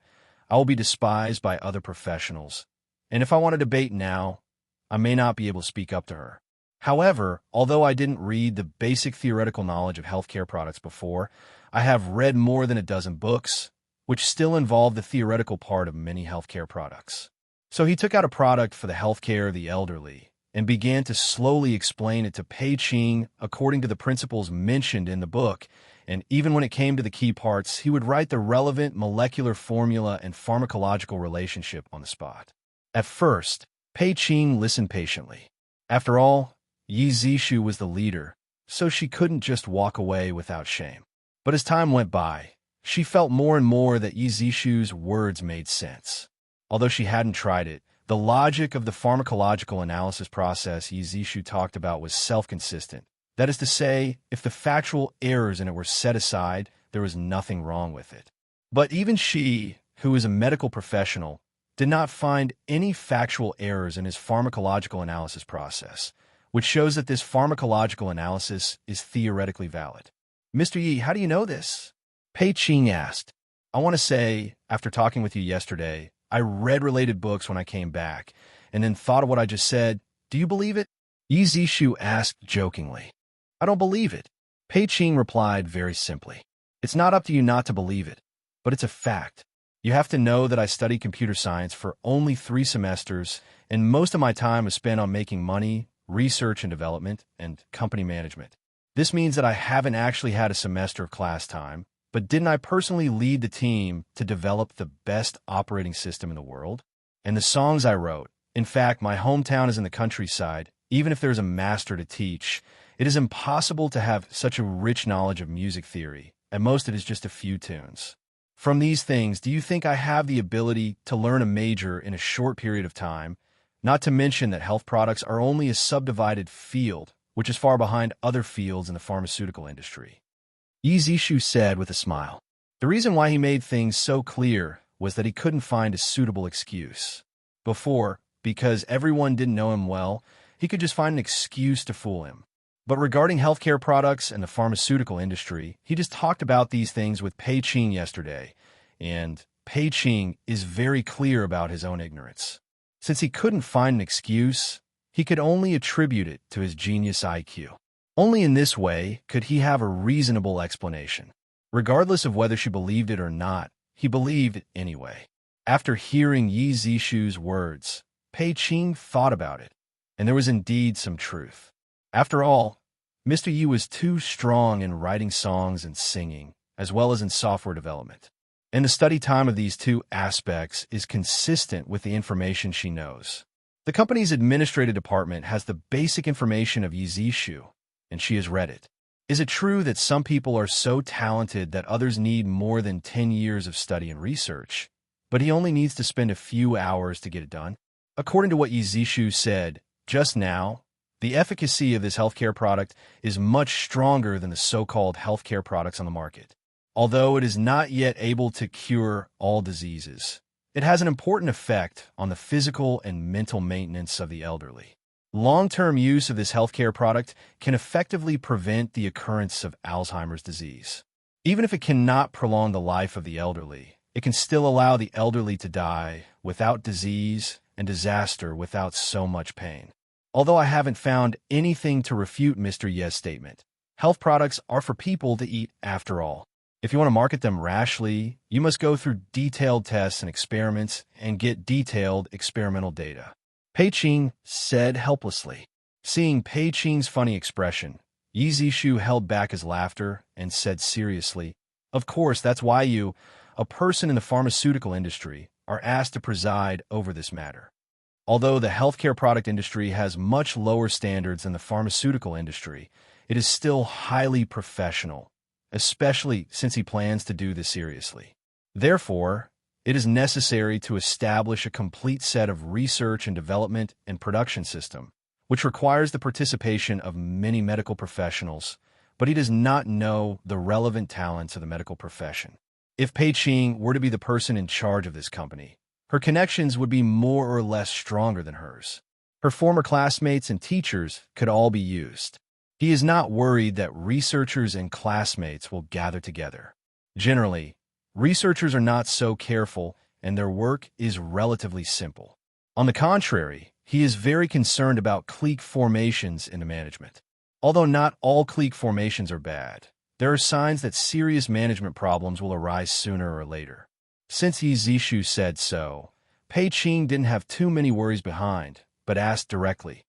I will be despised by other professionals, and if I want to debate now, I may not be able to speak up to her. However, although I didn't read the basic theoretical knowledge of healthcare products before, I have read more than a dozen books, which still involve the theoretical part of many healthcare products. So he took out a product for the healthcare of the elderly and began to slowly explain it to Pei Ching according to the principles mentioned in the book, and even when it came to the key parts, he would write the relevant molecular formula and pharmacological relationship on the spot. At first, Pei Ching listened patiently. After all, Yi Zishu was the leader, so she couldn't just walk away without shame. But as time went by, she felt more and more that Yi Zishu's words made sense. Although she hadn't tried it, the logic of the pharmacological analysis process Yi Zishu talked about was self-consistent. That is to say, if the factual errors in it were set aside, there was nothing wrong with it. But even she, who is a medical professional, did not find any factual errors in his pharmacological analysis process, which shows that this pharmacological analysis is theoretically valid. Mr. Yi, how do you know this? Pei Ching asked. I want to say, after talking with you yesterday, I read related books when I came back, and then thought of what I just said. Do you believe it? Yi Zishu asked jokingly. I don't believe it. Pei Ching replied very simply. It's not up to you not to believe it, but it's a fact. You have to know that I studied computer science for only 3 semesters, and most of my time was spent on making money, research and development, and company management. This means that I haven't actually had a semester of class time, but didn't I personally lead the team to develop the best operating system in the world? And the songs I wrote, in fact, my hometown is in the countryside. Even if there's a master to teach, it is impossible to have such a rich knowledge of music theory. At most, it is just a few tunes. From these things, do you think I have the ability to learn a major in a short period of time? Not to mention that health products are only a subdivided field, which is far behind other fields in the pharmaceutical industry. Yi Zishu said with a smile. The reason why he made things so clear was that he couldn't find a suitable excuse. Before, because everyone didn't know him well, he could just find an excuse to fool him. But regarding healthcare products and the pharmaceutical industry, he just talked about these things with Pei Ching yesterday, and Pei Ching is very clear about his own ignorance. Since he couldn't find an excuse, he could only attribute it to his genius IQ. Only in this way could he have a reasonable explanation. Regardless of whether she believed it or not, he believed it anyway. After hearing Yi Zishu's words, Pei Ching thought about it, and there was indeed some truth. After all, Mr. Yi was too strong in writing songs and singing, as well as in software development. And the study time of these 2 aspects is consistent with the information she knows. The company's administrative department has the basic information of Yi Zishu, and she has read it. Is it true that some people are so talented that others need more than 10 years of study and research, but he only needs to spend a few hours to get it done? According to what Yi Zishu said just now, the efficacy of this healthcare product is much stronger than the so-called healthcare products on the market. Although it is not yet able to cure all diseases, it has an important effect on the physical and mental maintenance of the elderly. Long-term use of this healthcare product can effectively prevent the occurrence of Alzheimer's disease. Even if it cannot prolong the life of the elderly, it can still allow the elderly to die without disease and disaster without so much pain. Although I haven't found anything to refute Mr. Ye's statement, health products are for people to eat after all. If you want to market them rashly, you must go through detailed tests and experiments and get detailed experimental data. Pei Ching said helplessly. Seeing Pei Ching's funny expression, Yi Zishu held back his laughter and said seriously, Of course, that's why you, a person in the pharmaceutical industry, are asked to preside over this matter. Although the healthcare product industry has much lower standards than the pharmaceutical industry, it is still highly professional, especially since he plans to do this seriously. Therefore, it is necessary to establish a complete set of research and development and production system, which requires the participation of many medical professionals, but he does not know the relevant talents of the medical profession. If Pei Ching were to be the person in charge of this company, her connections would be more or less stronger than hers. Her former classmates and teachers could all be used. He is not worried that researchers and classmates will gather together. Generally, researchers are not so careful, and their work is relatively simple. On the contrary, he is very concerned about clique formations in the management. Although not all clique formations are bad, there are signs that serious management problems will arise sooner or later. Since Yi Zishu said so, Pei Qing didn't have too many worries behind, but asked directly,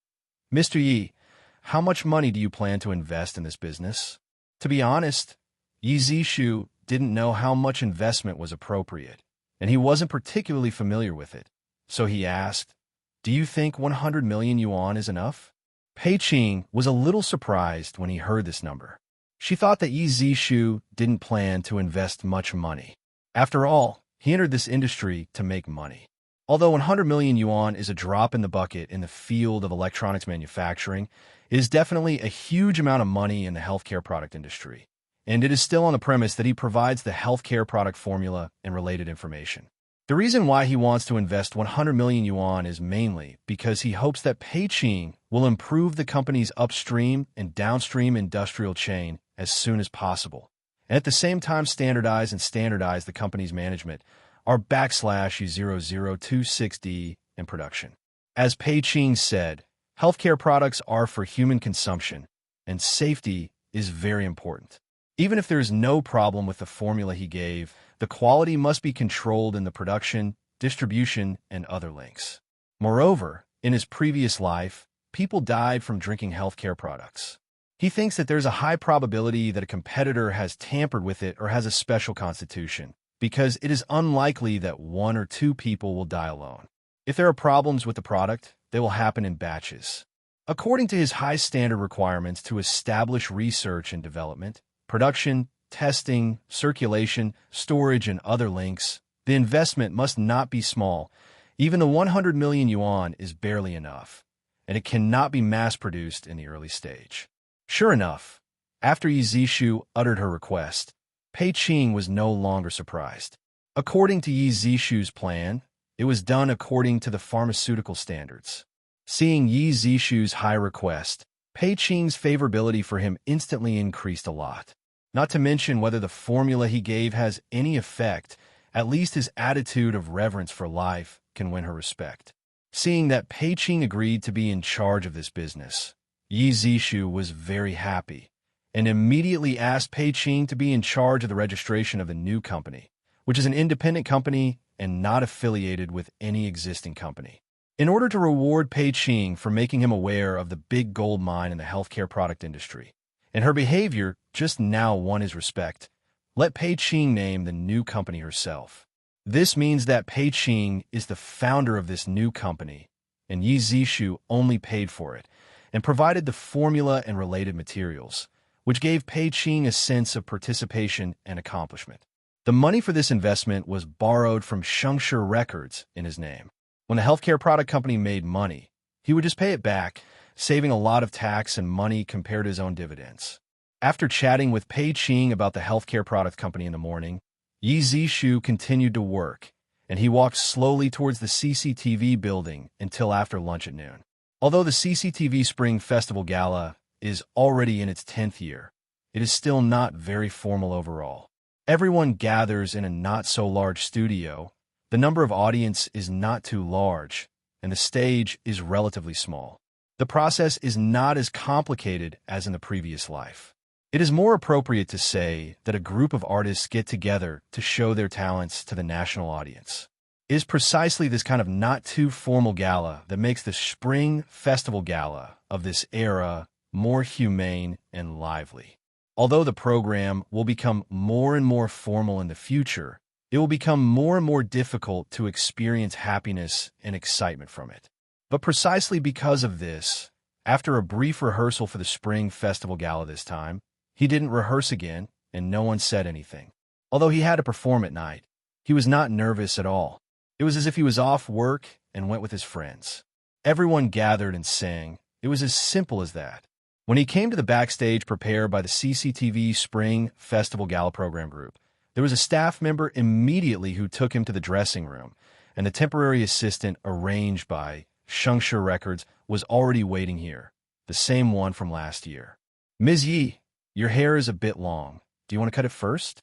"Mr. Yi, how much money do you plan to invest in this business?" To be honest, Yi Zishu didn't know how much investment was appropriate, and he wasn't particularly familiar with it. So he asked, "Do you think 100 million yuan is enough?" Pei Qing was a little surprised when he heard this number. She thought that Yi Zishu didn't plan to invest much money. After all, he entered this industry to make money. Although 100 million yuan is a drop in the bucket in the field of electronics manufacturing, it is definitely a huge amount of money in the healthcare product industry. And it is still on the premise that he provides the healthcare product formula and related information. The reason why he wants to invest 100 million yuan is mainly because he hopes that Pei Qing will improve the company's upstream and downstream industrial chain as soon as possible, and at the same time standardize the company's management, our /U0026D in production. As Pei Qing said, healthcare products are for human consumption, and safety is very important. Even if there is no problem with the formula he gave, the quality must be controlled in the production, distribution, and other links. Moreover, in his previous life, people died from drinking healthcare products. He thinks that there's a high probability that a competitor has tampered with it or has a special constitution, because it is unlikely that 1 or 2 people will die alone. If there are problems with the product, they will happen in batches. According to his high standard requirements to establish research and development, production, testing, circulation, storage, and other links, the investment must not be small. Even the 100 million yuan is barely enough, and it cannot be mass-produced in the early stage. Sure enough, after Yi Zishu uttered her request, Pei Qing was no longer surprised. According to Yi Zishu's plan, it was done according to the pharmaceutical standards. Seeing Yi Zishu's high request, Pei Qing's favorability for him instantly increased a lot. Not to mention whether the formula he gave has any effect, at least his attitude of reverence for life can win her respect. Seeing that Pei Qing agreed to be in charge of this business, Yi Zishu was very happy and immediately asked Pei Qing to be in charge of the registration of the new company, which is an independent company and not affiliated with any existing company. In order to reward Pei Qing for making him aware of the big gold mine in the healthcare product industry, and her behavior just now won his respect, let Pei Qing name the new company herself. This means that Pei Qing is the founder of this new company, and Yi Zishu only paid for it and provided the formula and related materials, which gave Pei Qing a sense of participation and accomplishment. The money for this investment was borrowed from Shengshi Records in his name. When the healthcare product company made money, he would just pay it back, saving a lot of tax and money compared to his own dividends. After chatting with Pei Qing about the healthcare product company in the morning, Yi Zishu continued to work, and he walked slowly towards the CCTV building until after lunch at noon. Although the CCTV Spring Festival Gala is already in its 10th year, it is still not very formal overall. Everyone gathers in a not-so-large studio. The number of audience is not too large, and the stage is relatively small. The process is not as complicated as in the previous life. It is more appropriate to say that a group of artists get together to show their talents to the national audience. It is precisely this kind of not-too-formal gala that makes the Spring Festival Gala of this era more humane and lively. Although the program will become more and more formal in the future, it will become more and more difficult to experience happiness and excitement from it. But precisely because of this, after a brief rehearsal for the Spring Festival Gala this time, he didn't rehearse again, and no one said anything. Although he had to perform at night, he was not nervous at all. It was as if he was off work and went with his friends. Everyone gathered and sang. It was as simple as that. When he came to the backstage prepared by the CCTV Spring Festival Gala Program Group, there was a staff member immediately who took him to the dressing room, and the temporary assistant arranged by Shengshi Records was already waiting here, the same one from last year. "Ms. Yi, your hair is a bit long. Do you want to cut it first?"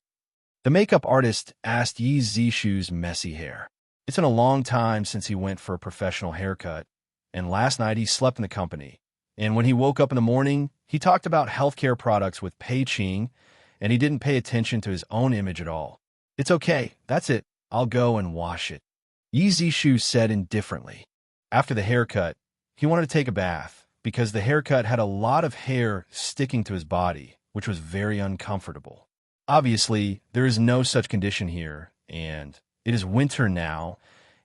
The makeup artist asked Yi Zishu's messy hair. It's been a long time since he went for a professional haircut, and last night he slept in the company. And when he woke up in the morning, he talked about healthcare products with Pei Ching, and he didn't pay attention to his own image at all. It's okay, that's it, I'll go and wash it, Yi Zishu said indifferently. After the haircut, he wanted to take a bath, because the haircut had a lot of hair sticking to his body, which was very uncomfortable. Obviously, there is no such condition here, and it is winter now,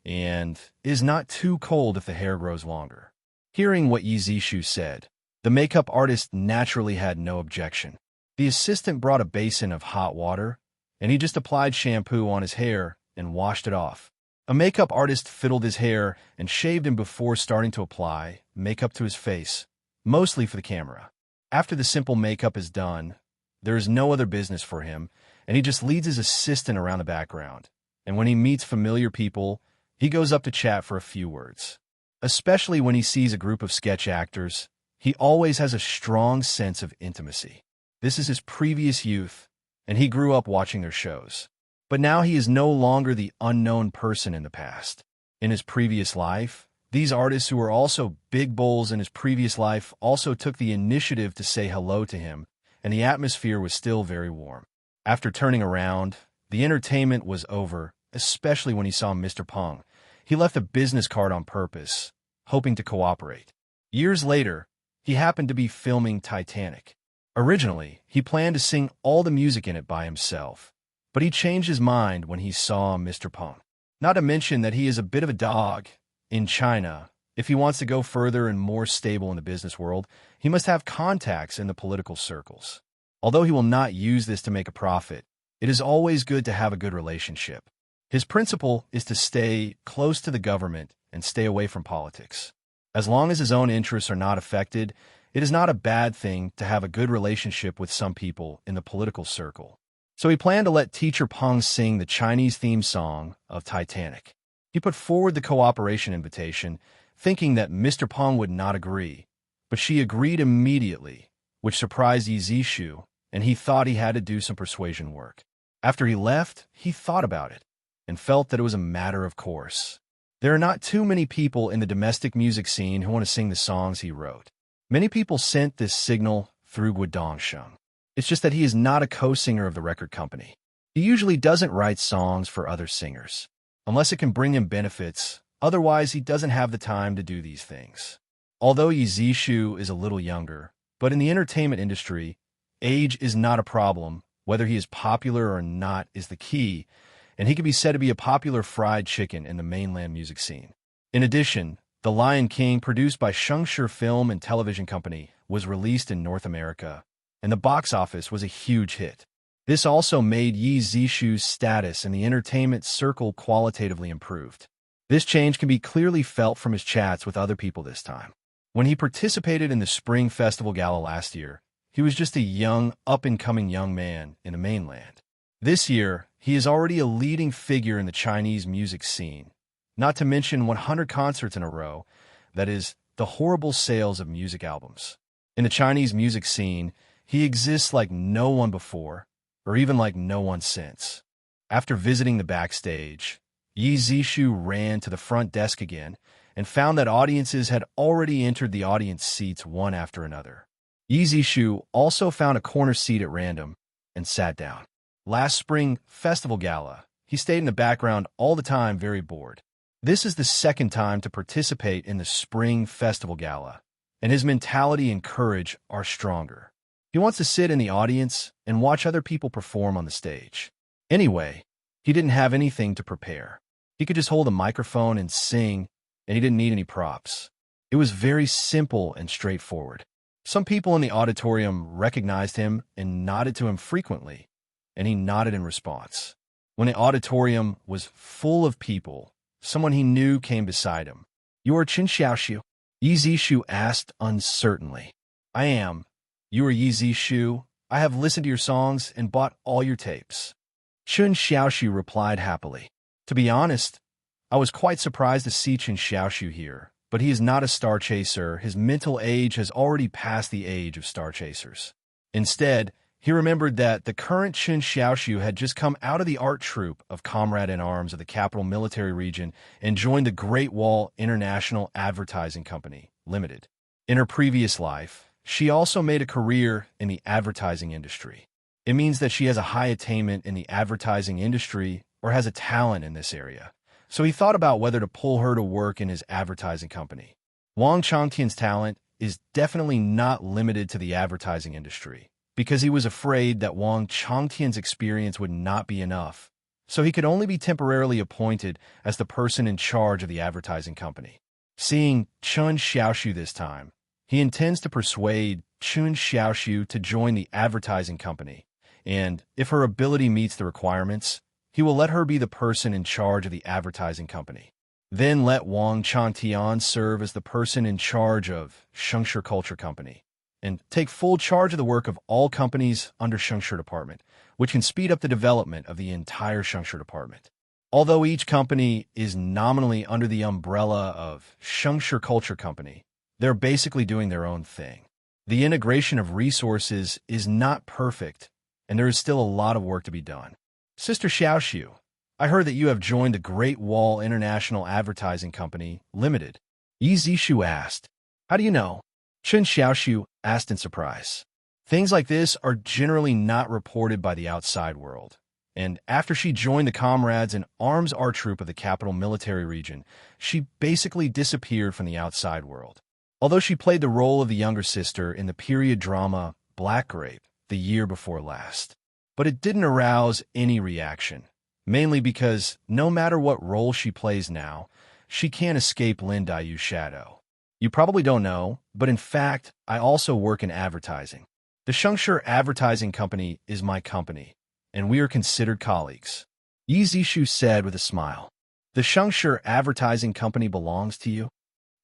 and it is not too cold if the hair grows longer. Hearing what Yi Zishu said, the makeup artist naturally had no objection. The assistant brought a basin of hot water, and he just applied shampoo on his hair and washed it off. A makeup artist fiddled his hair and shaved him before starting to apply makeup to his face, mostly for the camera. After the simple makeup is done, there is no other business for him, and he just leads his assistant around the background. And when he meets familiar people, he goes up to chat for a few words. Especially when he sees a group of sketch actors, he always has a strong sense of intimacy. This is his previous youth, and he grew up watching their shows. But now he is no longer the unknown person in the past. In his previous life, these artists who were also big bulls in his previous life also took the initiative to say hello to him, and the atmosphere was still very warm. After turning around, the entertainment was over, especially when he saw Mr. Peng. He left a business card on purpose, hoping to cooperate. Years later, he happened to be filming Titanic. Originally, he planned to sing all the music in it by himself, but he changed his mind when he saw Mr. Peng. Not to mention that he is a bit of a dog. In China, if he wants to go further and more stable in the business world, he must have contacts in the political circles. Although he will not use this to make a profit, it is always good to have a good relationship. His principle is to stay close to the government and stay away from politics. As long as his own interests are not affected, it is not a bad thing to have a good relationship with some people in the political circle. So he planned to let Teacher Peng sing the Chinese theme song of Titanic. He put forward the cooperation invitation, thinking that Mr. Peng would not agree, but she agreed immediately, which surprised Yi Zishu, and he thought he had to do some persuasion work. After he left, he thought about it, and felt that it was a matter of course. There are not too many people in the domestic music scene who want to sing the songs he wrote. Many people sent this signal through Guodongsheng. It's just that he is not a co-singer of the record company. He usually doesn't write songs for other singers, unless it can bring him benefits. Otherwise, he doesn't have the time to do these things. Although Yi Zishu is a little younger, but in the entertainment industry, age is not a problem. Whether he is popular or not is the key, and he can be said to be a popular fried chicken in the mainland music scene. In addition, The Lion King, produced by Shengshi Film and Television Company, was released in North America, and the box office was a huge hit. This also made Yi Zishu's status in the entertainment circle qualitatively improved. This change can be clearly felt from his chats with other people this time. When he participated in the Spring Festival Gala last year, he was just a young, up-and-coming young man in the mainland. This year, he is already a leading figure in the Chinese music scene, not to mention 100 concerts in a row, that is, the horrible sales of music albums. In the Chinese music scene, he exists like no one before, or even like no one since. After visiting the backstage, Yi Zishu ran to the front desk again and found that audiences had already entered the audience seats one after another. Yi Zishu also found a corner seat at random and sat down. Last spring festival gala, he stayed in the background all the time, very bored. This is the second time to participate in the Spring Festival Gala, and his mentality and courage are stronger. He wants to sit in the audience and watch other people perform on the stage. Anyway, he didn't have anything to prepare. He could just hold a microphone and sing, and he didn't need any props. It was very simple and straightforward. Some people in the auditorium recognized him and nodded to him frequently, and he nodded in response. When the auditorium was full of people, someone he knew came beside him. "You are Chen Xiaoxiu?" Yi Zishu asked uncertainly. "I am. You are Yi Zishu. I have listened to your songs and bought all your tapes." Chen Xiaoxiu replied happily. To be honest, I was quite surprised to see Chen Xiaoxiu here, but he is not a star chaser. His mental age has already passed the age of star chasers. Instead, He remembered that the current Chen Xiaoxiu had just come out of the art troupe of Comrade-in-Arms of the Capital Military Region and joined the Great Wall International Advertising Company, Limited. In her previous life, she also made a career in the advertising industry. It means that she has a high attainment in the advertising industry or has a talent in this area. So he thought about whether to pull her to work in his advertising company. Wang Changtian's talent is definitely not limited to the advertising industry, because he was afraid that Wang Changtian's experience would not be enough, so he could only be temporarily appointed as the person in charge of the advertising company. Seeing Chen Xiaoxiu this time, he intends to persuade Chen Xiaoxiu to join the advertising company, and if her ability meets the requirements, he will let her be the person in charge of the advertising company. Then let Wang Changtian serve as the person in charge of Shengshe Culture Company, and take full charge of the work of all companies under Shengshe Department, which can speed up the development of the entire Shengshe Department. Although each company is nominally under the umbrella of Shengshe Culture Company, they're basically doing their own thing. The integration of resources is not perfect, and there is still a lot of work to be done. Sister Xiaoxiu, I heard that you have joined the Great Wall International Advertising Company, Limited. Yi Zishu asked. How do you know? Chen Xiaoxiu asked in surprise. Things like this are generally not reported by the outside world. And after she joined the Comrades in Arms art troupe of the Capital Military Region, she basically disappeared from the outside world. Although she played the role of the younger sister in the period drama Black Grape the year before last. But it didn't arouse any reaction, mainly because no matter what role she plays now, she can't escape Lin Daiyu's shadow. You probably don't know, but in fact, I also work in advertising. The Shengshe Advertising Company is my company, and we are considered colleagues. Yi Zishu said with a smile. The Shengshe Advertising Company belongs to you?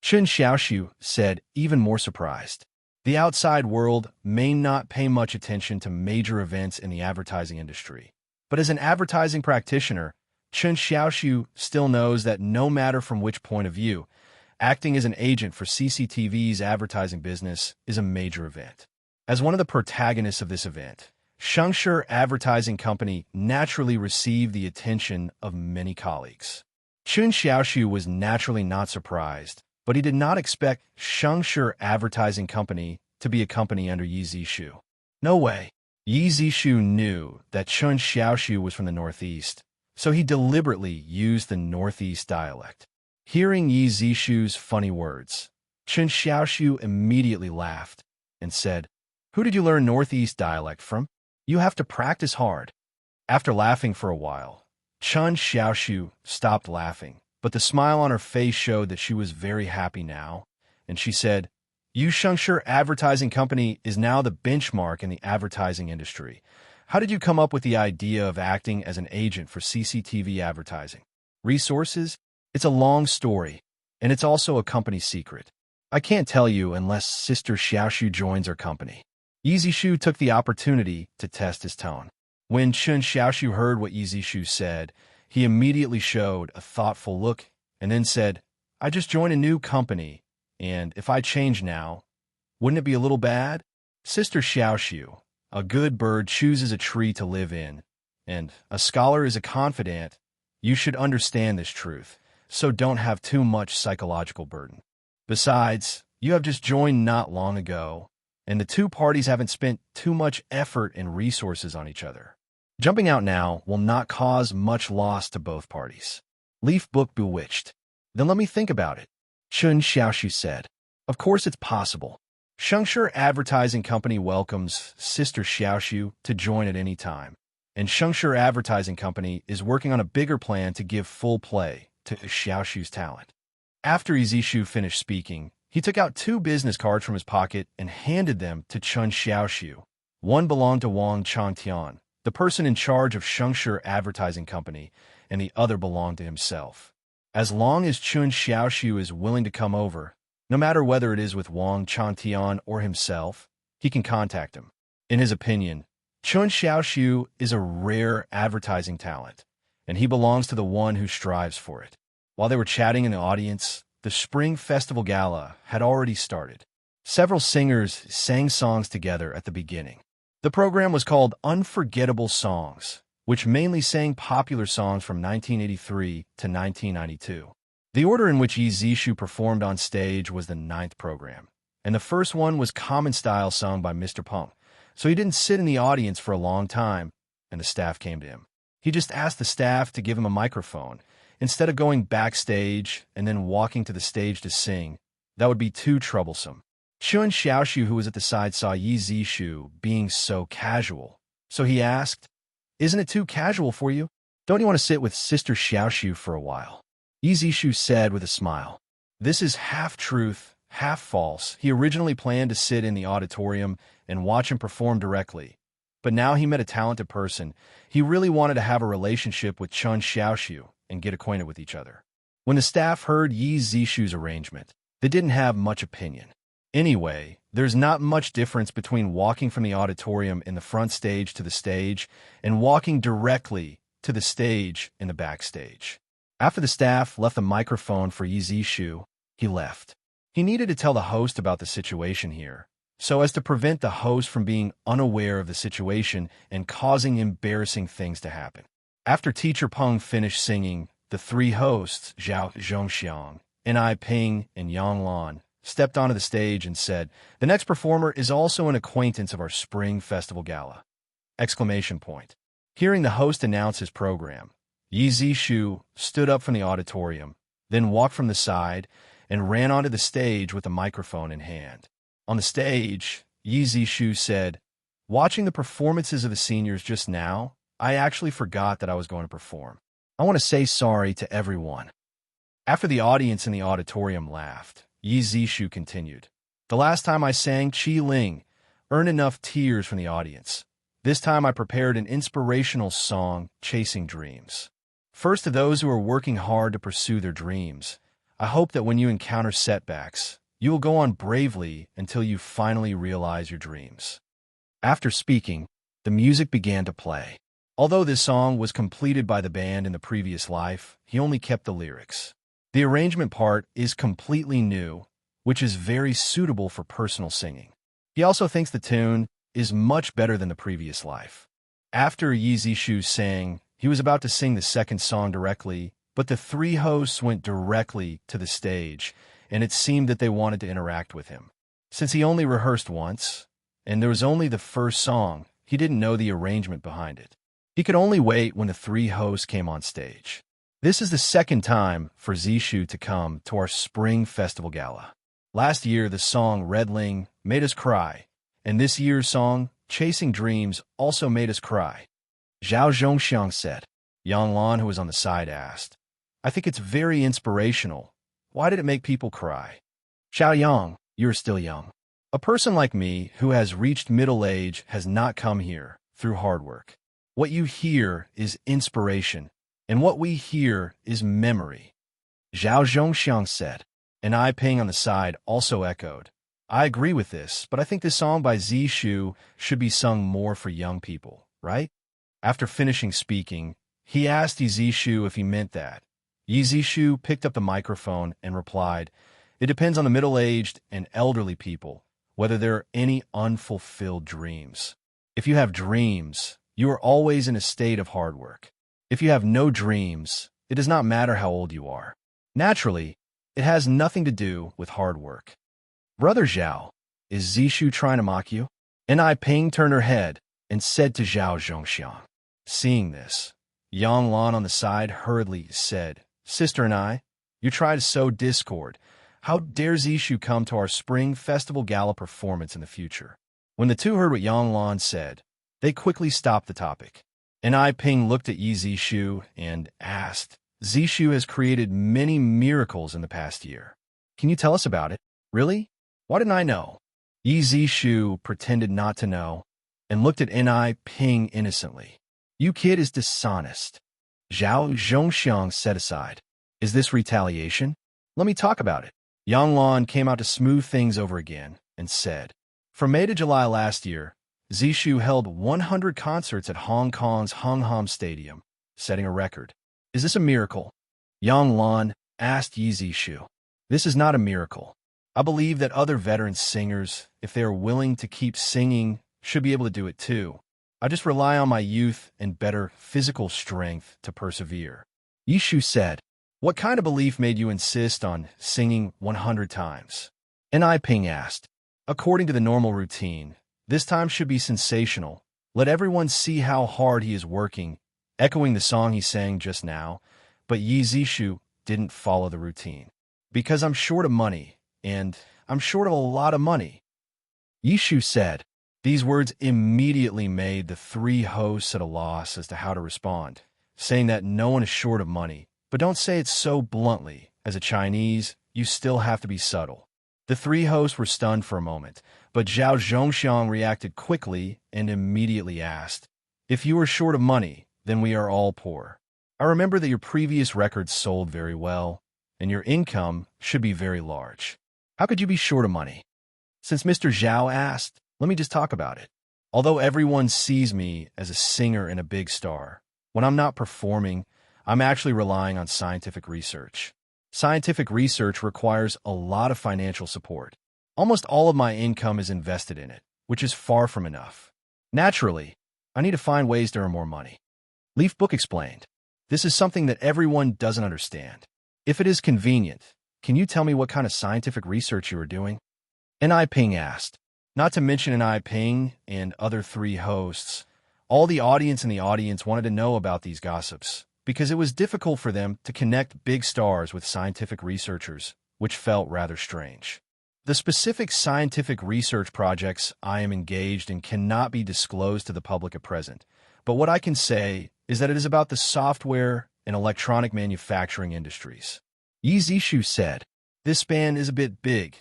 Chen Xiaoxiu said, even more surprised. The outside world may not pay much attention to major events in the advertising industry, but as an advertising practitioner, Chen Xiaoxiu still knows that no matter from which point of view, acting as an agent for CCTV's advertising business is a major event. As one of the protagonists of this event, Shengshe Advertising Company naturally received the attention of many colleagues. Chen Xiaoxiu was naturally not surprised, but he did not expect Shengshe Advertising Company to be a company under Yi Zishu. No way. Yi Zishu knew that Chen Xiaoxiu was from the Northeast, so he deliberately used the Northeast dialect. Hearing Yi Zishu's funny words, Chen Xiaoxiu immediately laughed and said, Who did you learn Northeast dialect from? You have to practice hard. After laughing for a while, Chen Xiaoxiu stopped laughing, but the smile on her face showed that she was very happy now, and she said, Yu Shengshe Advertising Company is now the benchmark in the advertising industry. How did you come up with the idea of acting as an agent for CCTV advertising? Resources? It's a long story, and it's also a company secret. I can't tell you unless Sister Xiaoxiu joins our company. Yi Zishu took the opportunity to test his tone. When Chen Xiaoxiu heard what Yi Zishu said, he immediately showed a thoughtful look and then said, I just joined a new company, and if I change now, wouldn't it be a little bad? Sister Xiaoxiu, a good bird chooses a tree to live in, and a scholar is a confidant. You should understand this truth, so don't have too much psychological burden. Besides, you have just joined not long ago, and the two parties haven't spent too much effort and resources on each other. Jumping out now will not cause much loss to both parties. Leaf book bewitched. Then let me think about it. Chen Xiaoxiu said. Of course it's possible. Shengshe Advertising Company welcomes Sister Xiaoxiu to join at any time, and Shengshe Advertising Company is working on a bigger plan to give full play to Xiaoxiu's talent. After Izishu finished speaking, he took out 2 business cards from his pocket and handed them to Chen Xiaoxiu. One belonged to Wang Changtian, the person in charge of Shengshe Advertising Company, and the other belonged to himself. As long as Chen Xiaoxiu is willing to come over, no matter whether it is with Wang Changtian or himself, he can contact him. In his opinion, Chen Xiaoxiu is a rare advertising talent, and he belongs to the one who strives for it. While they were chatting in the audience, the Spring Festival Gala had already started. Several singers sang songs together at the beginning. The program was called Unforgettable Songs, which mainly sang popular songs from 1983 to 1992. The order in which Yi Zishu performed on stage was the ninth program, and the first one was Common Style sung by Mr. Peng, so he didn't sit in the audience for a long time, and the staff came to him. He just asked the staff to give him a microphone, instead of going backstage and then walking to the stage to sing. That would be too troublesome. Chun Xiaoshu, who was at the side, saw Yi Zishu being so casual, so he asked, "Isn't it too casual for you? Don't you want to sit with Sister Xiaoshu for a while?" Yi Zishu said with a smile. This is half truth, half false. He originally planned to sit in the auditorium and watch him perform directly, but now he met a talented person. He really wanted to have a relationship with Chun Xiaoshu and get acquainted with each other. When the staff heard Yi Zishu's arrangement, they didn't have much opinion. Anyway, there's not much difference between walking from the auditorium in the front stage to the stage and walking directly to the stage in the backstage. After the staff left the microphone for Yi Zishu, he left. He needed to tell the host about the situation here, so as to prevent the host from being unaware of the situation and causing embarrassing things to happen. After Teacher Peng finished singing, the three hosts, Zhao Zhongxiang, N.I. Ping, and Yang Lan, stepped onto the stage and said, "The next performer is also an acquaintance of our Spring Festival Gala!" Exclamation point. Hearing the host announce his program, Yi Zishu stood up from the auditorium, then walked from the side and ran onto the stage with the microphone in hand. On the stage, Yi Zishu said, "Watching the performances of the seniors just now, I actually forgot that I was going to perform. I want to say sorry to everyone." After the audience in the auditorium laughed, Yi Zishu continued, "The last time I sang Qi Ling, earned enough tears from the audience. This time I prepared an inspirational song, Chasing Dreams. First, to those who are working hard to pursue their dreams, I hope that when you encounter setbacks, you will go on bravely until you finally realize your dreams." After speaking, the music began to play. Although this song was completed by the band in the previous life, he only kept the lyrics. The arrangement part is completely new, which is very suitable for personal singing. He also thinks the tune is much better than the previous life. After Yi Zishu sang, he was about to sing the second song directly, but the three hosts went directly to the stage, and it seemed that they wanted to interact with him. Since he only rehearsed once, and there was only the first song, he didn't know the arrangement behind it. He could only wait when the three hosts came on stage. This is the second time for Zishu to come to our Spring Festival Gala. Last year, the song Red Ling made us cry, and this year's song, Chasing Dreams, also made us cry. Zhao Zhongxiang said. Yang Lan, who was on the side, asked, "I think it's very inspirational. Why did it make people cry?" "Xiao Yang, you're still young. A person like me, who has reached middle age, has not come here through hard work. What you hear is inspiration, and what we hear is memory," Zhao Zhongxiang said. And I Ping on the side also echoed, "I agree with this, but I think this song by Zishu should be sung more for young people, right?" After finishing speaking, he asked Yi Zishu if he meant that. Yi Zishu picked up the microphone and replied, "It depends on the middle-aged and elderly people, whether there are any unfulfilled dreams. If you have dreams, you are always in a state of hard work. If you have no dreams, it does not matter how old you are. Naturally, it has nothing to do with hard work." "Brother Zhao, is Zishu trying to mock you?" N.I. Ping turned her head and said to Zhao Zhongxiang. Seeing this, Yang Lan on the side hurriedly said, "Sister and I, you try to sow discord. How dare Zishu come to our Spring Festival Gala performance in the future?" When the two heard what Yang Lan said, they quickly stopped the topic. N.I. Ping looked at Yi Zishu and asked, "Zishu has created many miracles in the past year. Can you tell us about it? Really? Why didn't I know?" Yi Zishu pretended not to know and looked at N.I. Ping innocently. "You kid is dishonest," Zhao Zhongxiang said aside. "Is this retaliation? Let me talk about it." Yang Lan came out to smooth things over again and said, "From May to July last year, Zishu held 100 concerts at Hong Kong's Hung Hom Stadium, setting a record. Is this a miracle?" Yang Lan asked Yi Zishu. "This is not a miracle. I believe that other veteran singers, if they are willing to keep singing, should be able to do it too. I just rely on my youth and better physical strength to persevere. Yishu said, what kind of belief made you insist on singing 100 times? And I Ping asked, according to the normal routine, this time should be sensational. Let everyone see how hard he is working, echoing the song he sang just now. But Yi Zishu didn't follow the routine. Because I'm short of money, and I'm short of a lot of money. Yishu said. These words immediately made the three hosts at a loss as to how to respond, saying that no one is short of money, but don't say it so bluntly. As a Chinese, you still have to be subtle. The three hosts were stunned for a moment, but Zhao Zhongxiang reacted quickly and immediately asked, if you are short of money, then we are all poor. I remember that your previous records sold very well, and your income should be very large. How could you be short of money? Since Mr. Zhao asked, let me just talk about it. Although everyone sees me as a singer and a big star, when I'm not performing, I'm actually relying on scientific research. Scientific research requires a lot of financial support. Almost all of my income is invested in it, which is far from enough. Naturally, I need to find ways to earn more money. Leaf Book explained, this is something that everyone doesn't understand. If it is convenient, can you tell me what kind of scientific research you are doing? And I Ping asked. Not to mention an I Ping and other three hosts, all the audience in the audience wanted to know about these gossips because it was difficult for them to connect big stars with scientific researchers, which felt rather strange. The specific scientific research projects I am engaged in cannot be disclosed to the public at present, but what I can say is that it is about the software and electronic manufacturing industries. Yi Zishu said, this span is a bit big.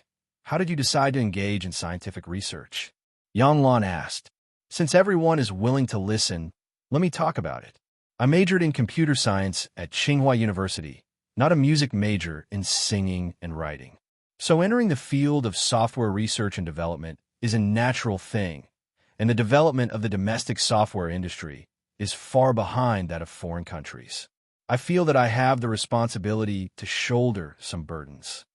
How did you decide to engage in scientific research? Yang Lan asked. Since everyone is willing to listen, let me talk about it. I majored in computer science at Tsinghua University, not a music major in singing and writing. So entering the field of software research and development is a natural thing, and the development of the domestic software industry is far behind that of foreign countries. I feel that I have the responsibility to shoulder some burdens.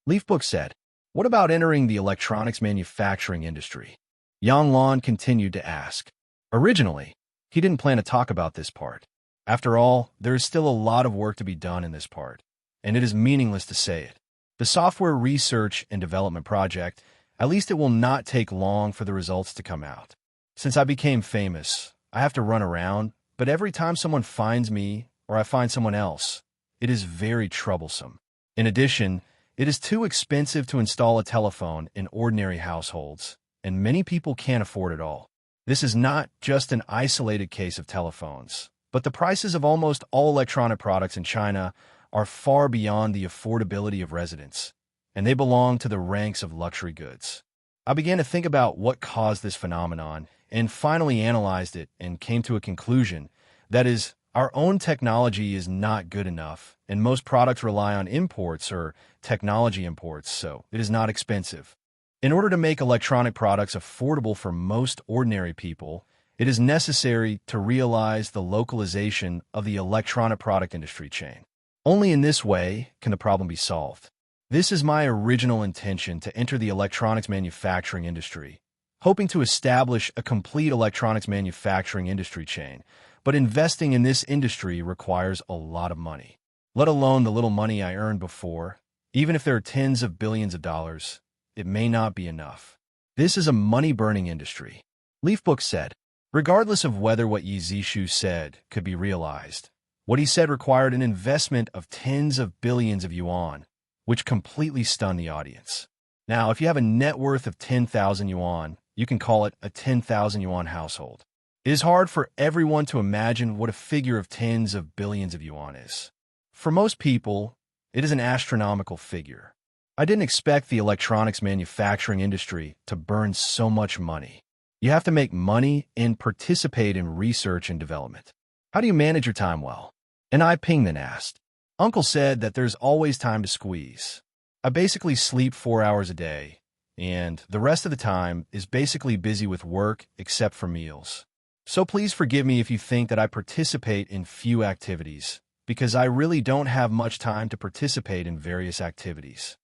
Leaf Book said, what about entering the electronics manufacturing industry? Yang Lan continued to ask. Originally, he didn't plan to talk about this part. After all, there is still a lot of work to be done in this part, and it is meaningless to say it. The software research and development project, at least it will not take long for the results to come out. Since I became famous, I have to run around, but every time someone finds me or I find someone else, it is very troublesome. In addition, it is too expensive to install a telephone in ordinary households, and many people can't afford it all. This is not just an isolated case of telephones, but the prices of almost all electronic products in China are far beyond the affordability of residents, and they belong to the ranks of luxury goods. I began to think about what caused this phenomenon and finally analyzed it and came to a conclusion. That is, our own technology is not good enough, and most products rely on imports or technology imports, so it is not expensive. In order to make electronic products affordable for most ordinary people, it is necessary to realize the localization of the electronic product industry chain. Only in this way can the problem be solved. This is my original intention to enter the electronics manufacturing industry, hoping to establish a complete electronics manufacturing industry chain. But investing in this industry requires a lot of money, let alone the little money I earned before. Even if there are tens of billions of dollars, it may not be enough. This is a money-burning industry. Leaf Book said, regardless of whether what Yi Zishu said could be realized, what he said required an investment of tens of billions of yuan, which completely stunned the audience. Now, if you have a net worth of 10,000 yuan, you can call it a 10,000 yuan household. It is hard for everyone to imagine what a figure of tens of billions of yuan is. For most people, it is an astronomical figure. I didn't expect the electronics manufacturing industry to burn so much money. You have to make money and participate in research and development. How do you manage your time well? And I Ping then asked. Uncle said that there's always time to squeeze. I basically sleep 4 hours a day, and the rest of the time is basically busy with work except for meals. So please forgive me if you think that I participate in few activities, because I really don't have much time to participate in various activities.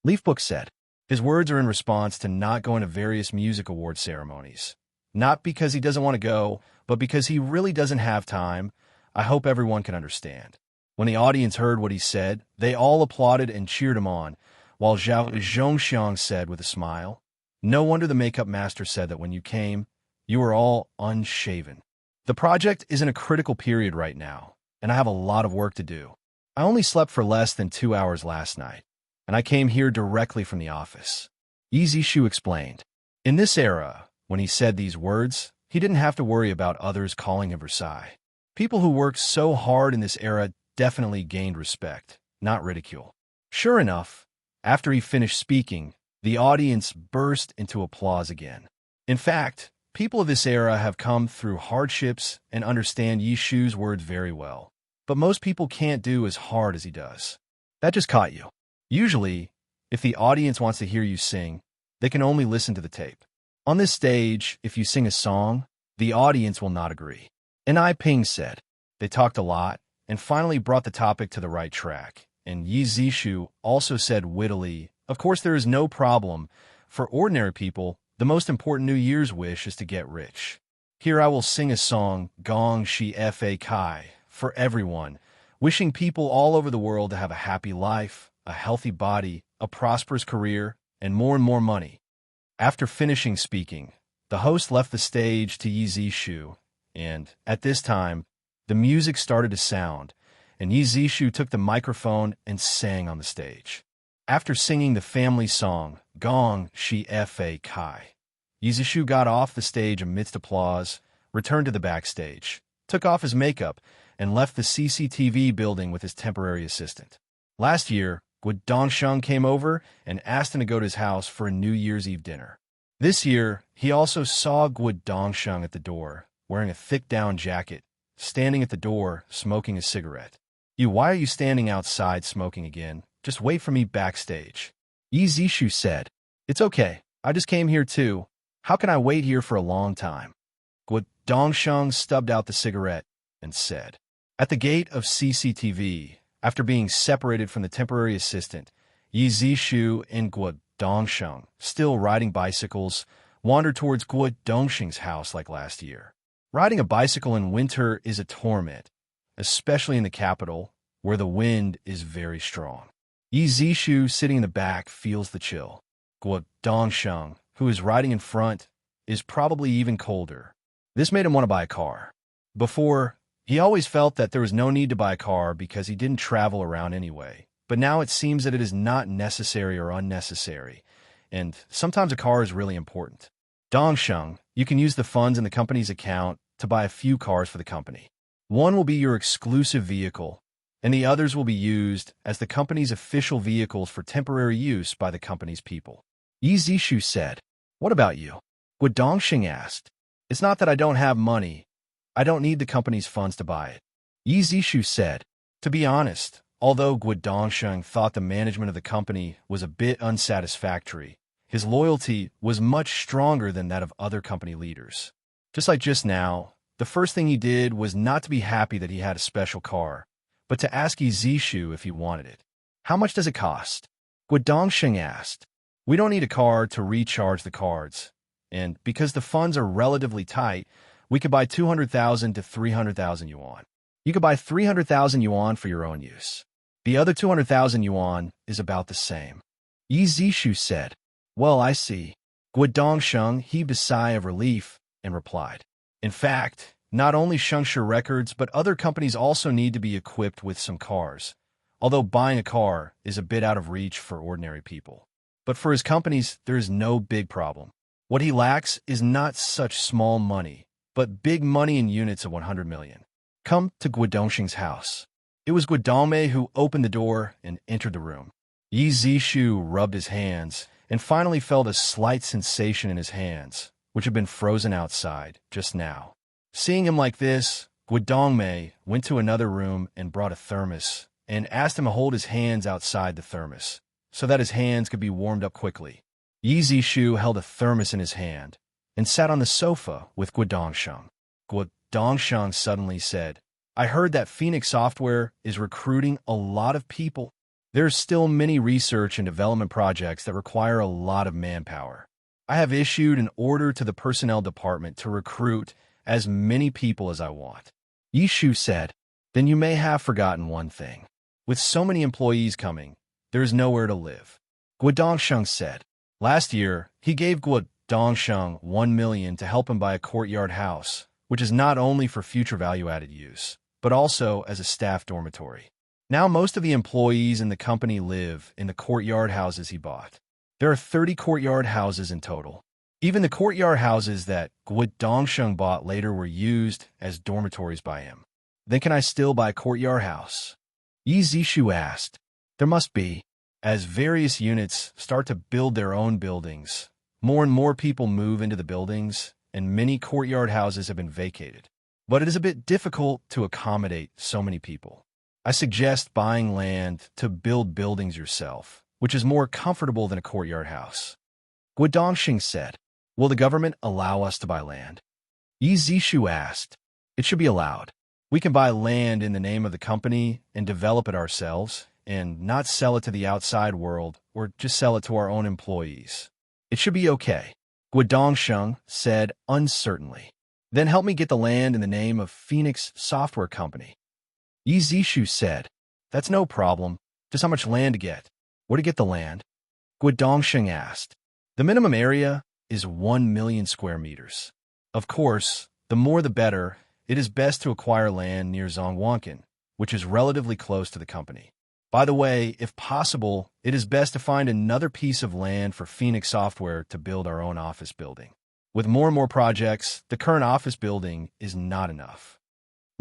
Leaf Book said. His words are in response to not going to various music award ceremonies, Not because he doesn't want to go, but because he really doesn't have time. I hope everyone can understand. When the audience heard what he said, they all applauded and cheered him on, while Zhao Zhongxiang said with a smile, "No wonder the makeup master said that when you came, you were all unshaven." The project is in a critical period right now, and I have a lot of work to do. I only slept for less than 2 hours last night, and I came here directly from the office. Yi Zishu explained. In this era, when he said these words, he didn't have to worry about others calling him Versailles. People who worked so hard in this era definitely gained respect, not ridicule. Sure enough, after he finished speaking, the audience burst into applause again. In fact, people of this era have come through hardships and understand Yishu's words very well. But most people can't do as hard as he does. That just caught you. Usually, if the audience wants to hear you sing, they can only listen to the tape. On this stage, if you sing a song, the audience will not agree. And I Ping said. They talked a lot and finally brought the topic to the right track. And Yi Zishu also said wittily, "Of course there is no problem. For ordinary people, the most important New Year's wish is to get rich. Here I will sing a song, Gong Shi Fa Kai, for everyone, wishing people all over the world to have a happy life, a healthy body, a prosperous career, and more money." After finishing speaking, the host left the stage to Yi Zishu, and at this time, the music started to sound, and Yi Zishu took the microphone and sang on the stage. After singing the family song, Gong Shi Fa Kai, Yi Zishu got off the stage amidst applause, returned to the backstage, took off his makeup, and left the CCTV building with his temporary assistant. Last year, Guo Dongsheng came over and asked him to go to his house for a New Year's Eve dinner. This year, he also saw Guo Dongsheng at the door, wearing a thick down jacket, standing at the door, smoking a cigarette. Why are you standing outside smoking again? Just wait for me backstage." Yi Zishu said. "It's okay. I just came here too. How can I wait here for a long time?" Guo Dongsheng stubbed out the cigarette and said. At the gate of CCTV, after being separated from the temporary assistant, Yi Zishu and Guo Dongsheng, still riding bicycles, wandered towards Guo Dongsheng's house like last year. Riding a bicycle in winter is a torment, especially in the capital, where the wind is very strong. Yi Zishu, sitting in the back, feels the chill. Guo Dongsheng, who is riding in front, is probably even colder. This made him want to buy a car. Before, he always felt that there was no need to buy a car because he didn't travel around anyway. But now it seems that it is not necessary or unnecessary, and sometimes a car is really important. Dongsheng, you can use the funds in the company's account to buy a few cars for the company. One will be your exclusive vehicle, and the others will be used as the company's official vehicles for temporary use by the company's people. Yi Zishu said. What about you? Guo Dongsheng asked. It's not that I don't have money. I don't need the company's funds to buy it. Yi Zishu said. To be honest, although Guo Dongsheng thought the management of the company was a bit unsatisfactory, his loyalty was much stronger than that of other company leaders. Just like just now, the first thing he did was not to be happy that he had a special car, but to ask Yi Zishu if he wanted it. How much does it cost? Guo Dongsheng asked. We don't need a car to recharge the cards, and because the funds are relatively tight, we could buy 200,000 to 300,000 yuan. You could buy 300,000 yuan for your own use. The other 200,000 yuan is about the same. Yi Zishu said. Well, I see. Guo Dongsheng heaved a sigh of relief and replied. In fact, not only Shengshe Records but other companies also need to be equipped with some cars, although buying a car is a bit out of reach for ordinary people. But for his companies, there is no big problem. What he lacks is not such small money, but big money in units of 100 million. Come to Guo Dongsheng's house. It was Guo Dongmei who opened the door and entered the room. Yi Zishu rubbed his hands and finally felt a slight sensation in his hands, which had been frozen outside just now. Seeing him like this, Guo Dongmei went to another room and brought a thermos and asked him to hold his hands outside the thermos, so that his hands could be warmed up quickly. Yi Zishu held a thermos in his hand and sat on the sofa with Guo Dongsheng. Guo Dongsheng suddenly said, I heard that Phoenix Software is recruiting a lot of people. There's still many research and development projects that require a lot of manpower. I have issued an order to the personnel department to recruit as many people as I want. Yi Shu said, then you may have forgotten one thing. With so many employees coming, there is nowhere to live. Guo Dongsheng said. Last year, he gave Guo Dongsheng 1 million to help him buy a courtyard house, which is not only for future value-added use, but also as a staff dormitory. Now most of the employees in the company live in the courtyard houses he bought. There are 30 courtyard houses in total. Even the courtyard houses that Guo Dongsheng bought later were used as dormitories by him. Then can I still buy a courtyard house? Yi Zishu asked. There must be. As various units start to build their own buildings, more and more people move into the buildings, and many courtyard houses have been vacated. But it is a bit difficult to accommodate so many people. I suggest buying land to build buildings yourself, which is more comfortable than a courtyard house. Guo Dongxing said, will the government allow us to buy land? Yi Zishu asked. It should be allowed. We can buy land in the name of the company and develop it ourselves, and not sell it to the outside world or just sell it to our own employees. It should be okay, Guo Dongsheng said uncertainly. Then help me get the land in the name of Phoenix Software Company. Yi Zishu said, that's no problem. Just how much land to get? Where to get the land? Guo Dongsheng asked. The minimum area is 1 million square meters. Of course, the more the better. It is best to acquire land near Zhongwankan, which is relatively close to the company. By the way, if possible, it is best to find another piece of land for Phoenix Software to build our own office building. With more and more projects, the current office building is not enough.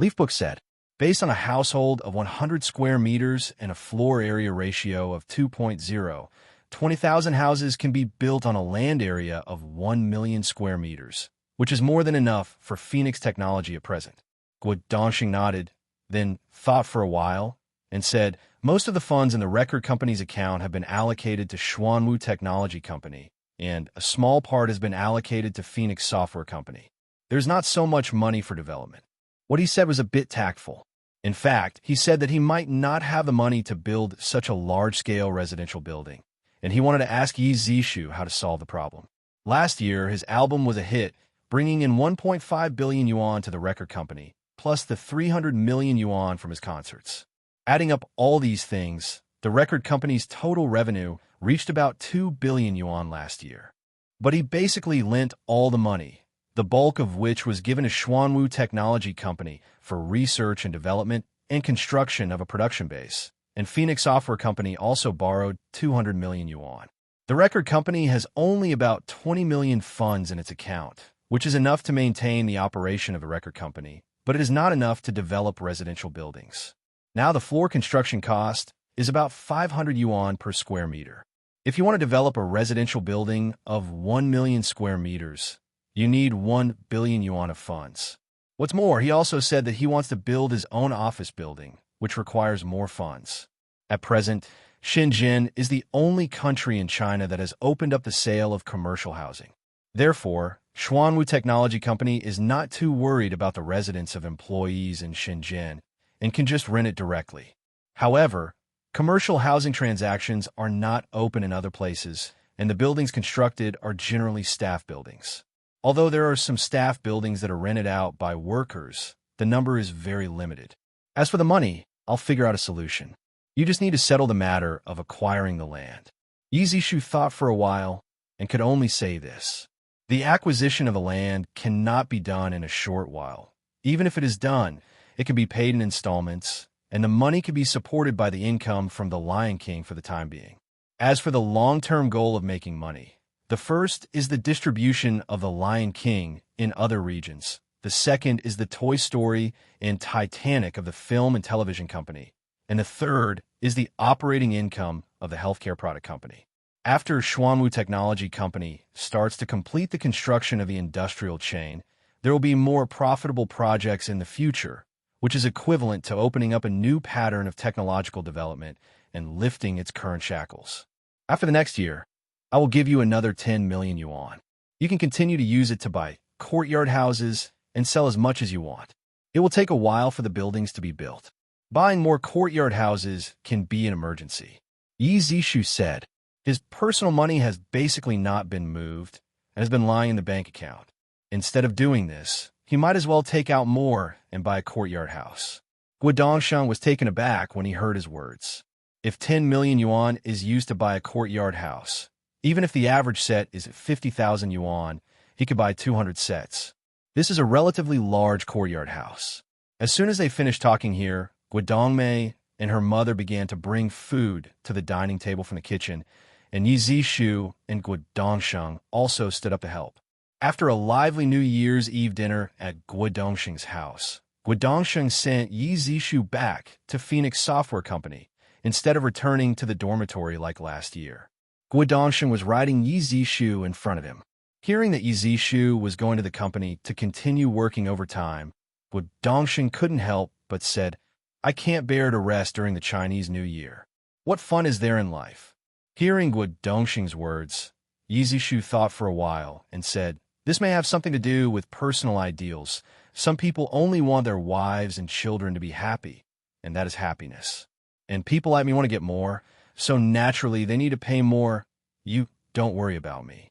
Leafbook said, based on a household of 100 square meters and a floor area ratio of 2.0, 20,000 houses can be built on a land area of 1 million square meters, which is more than enough for Phoenix technology at present. Guo Dongxing nodded, then thought for a while, and said, most of the funds in the record company's account have been allocated to Xuanwu Technology Company, and a small part has been allocated to Phoenix Software Company. There's not so much money for development. What he said was a bit tactful. In fact, he said that he might not have the money to build such a large-scale residential building, and he wanted to ask Yi Zishu how to solve the problem. Last year, his album was a hit, bringing in 1.5 billion yuan to the record company, plus the 300 million yuan from his concerts. Adding up all these things, the record company's total revenue reached about 2 billion yuan last year. But he basically lent all the money, the bulk of which was given to Xuanwu Technology Company for research and development and construction of a production base, and Phoenix Software Company also borrowed 200 million yuan. The record company has only about 20 million funds in its account, which is enough to maintain the operation of a record company, but it is not enough to develop residential buildings. Now the floor construction cost is about 500 yuan per square meter. If you want to develop a residential building of 1 million square meters, you need 1 billion yuan of funds. What's more, he also said that he wants to build his own office building, which requires more funds. At present, Shenzhen is the only country in China that has opened up the sale of commercial housing. Therefore, Xuanwu Technology Company is not too worried about the residence of employees in Shenzhen and can just rent it directly. However, commercial housing transactions are not open in other places, and the buildings constructed are generally staff buildings. Although there are some staff buildings that are rented out by workers, the number is very limited. As for the money, I'll figure out a solution. You just need to settle the matter of acquiring the land. Yi Zishu thought for a while and could only say this. The acquisition of the land cannot be done in a short while. Even if it is done, it can be paid in installments, and the money can be supported by the income from the Lion King for the time being. As for the long-term goal of making money, the first is the distribution of the Lion King in other regions. The second is the Toy Story and Titanic of the film and television company. And the third is the operating income of the healthcare product company. After Xuanwu Technology Company starts to complete the construction of the industrial chain, there will be more profitable projects in the future, which is equivalent to opening up a new pattern of technological development and lifting its current shackles. After the next year, I will give you another 10 million yuan. You can continue to use it to buy courtyard houses and sell as much as you want. It will take a while for the buildings to be built. Buying more courtyard houses can be an emergency. Yi Zishu said, his personal money has basically not been moved, and has been lying in the bank account. Instead of doing this, he might as well take out more and buy a courtyard house. Guo Dongsheng was taken aback when he heard his words. If 10 million yuan is used to buy a courtyard house, even if the average set is 50,000 yuan, he could buy 200 sets. This is a relatively large courtyard house. As soon as they finished talking here, Guo Dongmei and her mother began to bring food to the dining table from the kitchen, and Yi Zishu and Guo Dongsheng also stood up to help. After a lively New Year's Eve dinner at Guo Dongsheng's house, Guo Dongsheng sent Yi Zishu back to Phoenix Software Company instead of returning to the dormitory like last year. Guo Dongsheng was riding Yi Zishu in front of him. Hearing that Yi Zishu was going to the company to continue working overtime, Guo Dongsheng couldn't help but said, "I can't bear to rest during the Chinese New Year. What fun is there in life?" Hearing Guo Dongsheng's words, Yi Zishu thought for a while and said, "This may have something to do with personal ideals. Some people only want their wives and children to be happy, and that is happiness. And people like me want to get more, so naturally they need to pay more. You don't worry about me."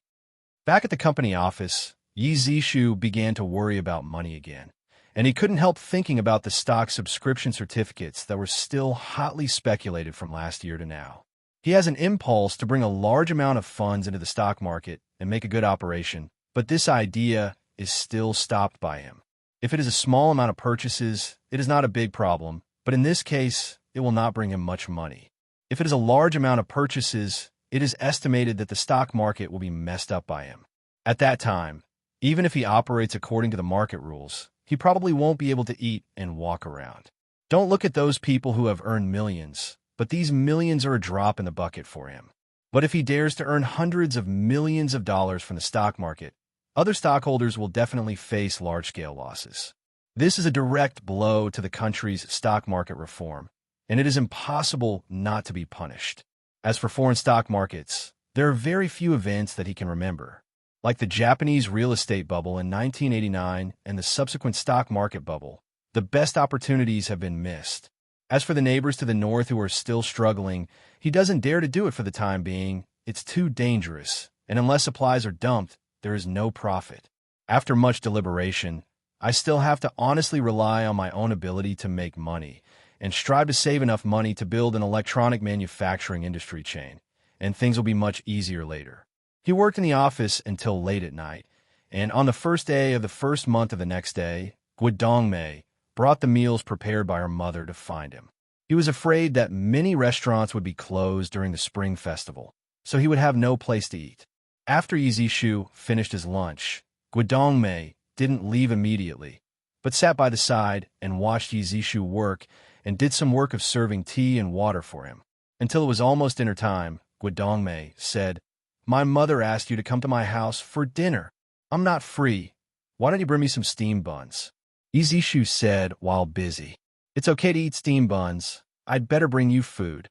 Back at the company office, Yi Zishu began to worry about money again, and he couldn't help thinking about the stock subscription certificates that were still hotly speculated from last year to now. He has an impulse to bring a large amount of funds into the stock market and make a good operation, but this idea is still stopped by him. If it is a small amount of purchases, it is not a big problem, but in this case, it will not bring him much money. If it is a large amount of purchases, it is estimated that the stock market will be messed up by him. At that time, even if he operates according to the market rules, he probably won't be able to eat and walk around. Don't look at those people who have earned millions, but these millions are a drop in the bucket for him. But if he dares to earn hundreds of millions of dollars from the stock market, other stockholders will definitely face large-scale losses. This is a direct blow to the country's stock market reform, and it is impossible not to be punished. As for foreign stock markets, there are very few events that he can remember, like the Japanese real estate bubble in 1989 and the subsequent stock market bubble. The best opportunities have been missed. As for the neighbors to the north who are still struggling, he doesn't dare to do it for the time being. It's too dangerous, and unless supplies are dumped, there is no profit. After much deliberation, I still have to honestly rely on my own ability to make money and strive to save enough money to build an electronic manufacturing industry chain, and things will be much easier later. He worked in the office until late at night, and on the first day of the first month of the next day, Guo Dongmei brought the meals prepared by her mother to find him. He was afraid that many restaurants would be closed during the Spring Festival, so he would have no place to eat. After Yi Zishu finished his lunch, Guo Dongmei didn't leave immediately, but sat by the side and watched Yi Zishu work and did some work of serving tea and water for him. Until it was almost dinner time, Guo Dongmei said, "My mother asked you to come to my house for dinner. I'm not free. Why don't you bring me some steamed buns?" Yi Zishu said while busy, "It's okay to eat steamed buns. I'd better bring you food."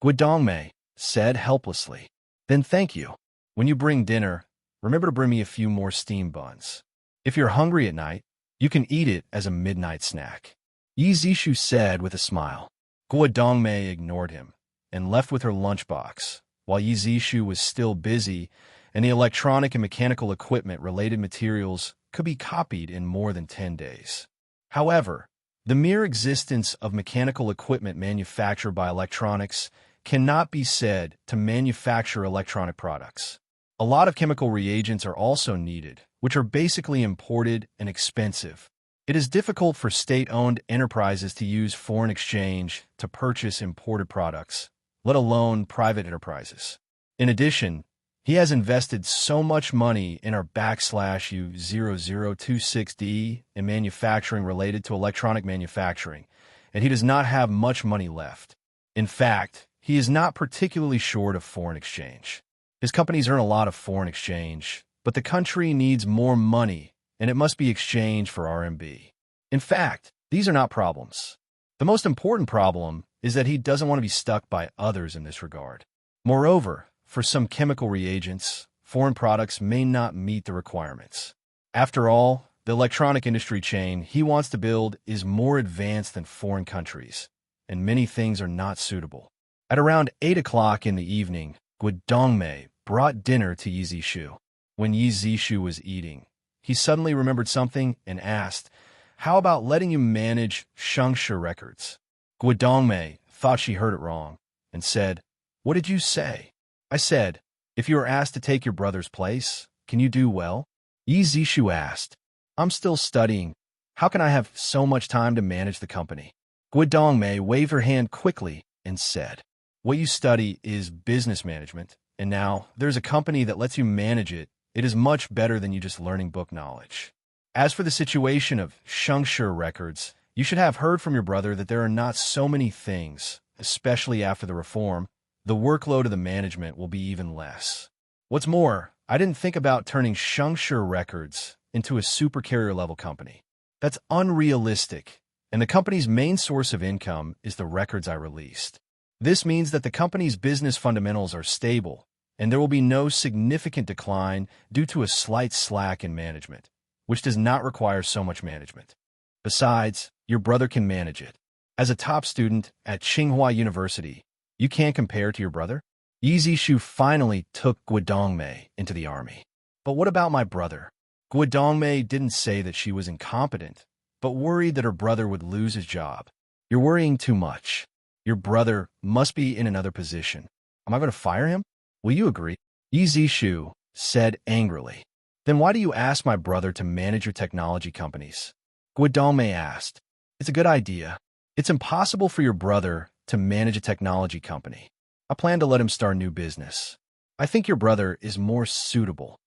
Guo Dongmei said helplessly, "Then thank you. When you bring dinner, remember to bring me a few more steamed buns. If you're hungry at night, you can eat it as a midnight snack." Yi Zishu said with a smile. Guo Dongmei ignored him and left with her lunchbox, while Yi Zishu was still busy, and the electronic and mechanical equipment-related materials could be copied in more than 10 days. However, the mere existence of mechanical equipment manufactured by electronics cannot be said to manufacture electronic products. A lot of chemical reagents are also needed, which are basically imported and expensive. It is difficult for state-owned enterprises to use foreign exchange to purchase imported products, let alone private enterprises. In addition, he has invested so much money in our U0026D in manufacturing related to electronic manufacturing, and he does not have much money left. In fact, he is not particularly short of foreign exchange. His companies earn a lot of foreign exchange, but the country needs more money, and it must be exchanged for RMB. In fact, these are not problems. The most important problem is that he doesn't want to be stuck by others in this regard. Moreover, for some chemical reagents, foreign products may not meet the requirements. After all, the electronic industry chain he wants to build is more advanced than foreign countries, and many things are not suitable. At around 8 o'clock in the evening, Guo Dongmei brought dinner to Yi Zishu. When Yi Zishu was eating, he suddenly remembered something and asked, "How about letting you manage Shengshe Records?" Guodongmei thought she heard it wrong and said, "What did you say?" "I said, if you were asked to take your brother's place, can you do well?" Yi Zishu asked, "I'm still studying. How can I have so much time to manage the company?" Guodongmei waved her hand quickly and said, "What you study is business management, and now there's a company that lets you manage it. It is much better than you just learning book knowledge. As for the situation of Shengshe Records, you should have heard from your brother that there are not so many things, especially after the reform. The workload of the management will be even less. What's more, I didn't think about turning Shengshe Records into a supercarrier level company. That's unrealistic, and the company's main source of income is the records I released. This means that the company's business fundamentals are stable, and there will be no significant decline due to a slight slack in management, which does not require so much management. Besides, your brother can manage it. As a top student at Tsinghua University, you can't compare to your brother." Yi Zishu finally took Guodongmei into the army. "But what about my brother?" Guodongmei didn't say that she was incompetent, but worried that her brother would lose his job. "You're worrying too much. Your brother must be in another position. Am I going to fire him? Will you agree?" Yi Zishu said angrily. "Then why do you ask my brother to manage your technology companies?" Guodongmei asked. "It's a good idea. It's impossible for your brother to manage a technology company. I plan to let him start a new business. I think your brother is more suitable."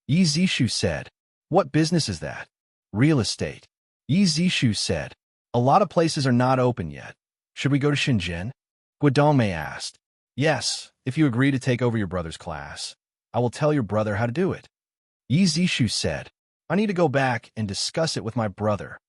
Yi Zishu said, "What business is that?" "Real estate." Yi Zishu said, "A lot of places are not open yet. Should we go to Shenzhen?" Guodongmei asked. "Yes, if you agree to take over your brother's class. I will tell your brother how to do it." Yi Zishu said, "I need to go back and discuss it with my brother."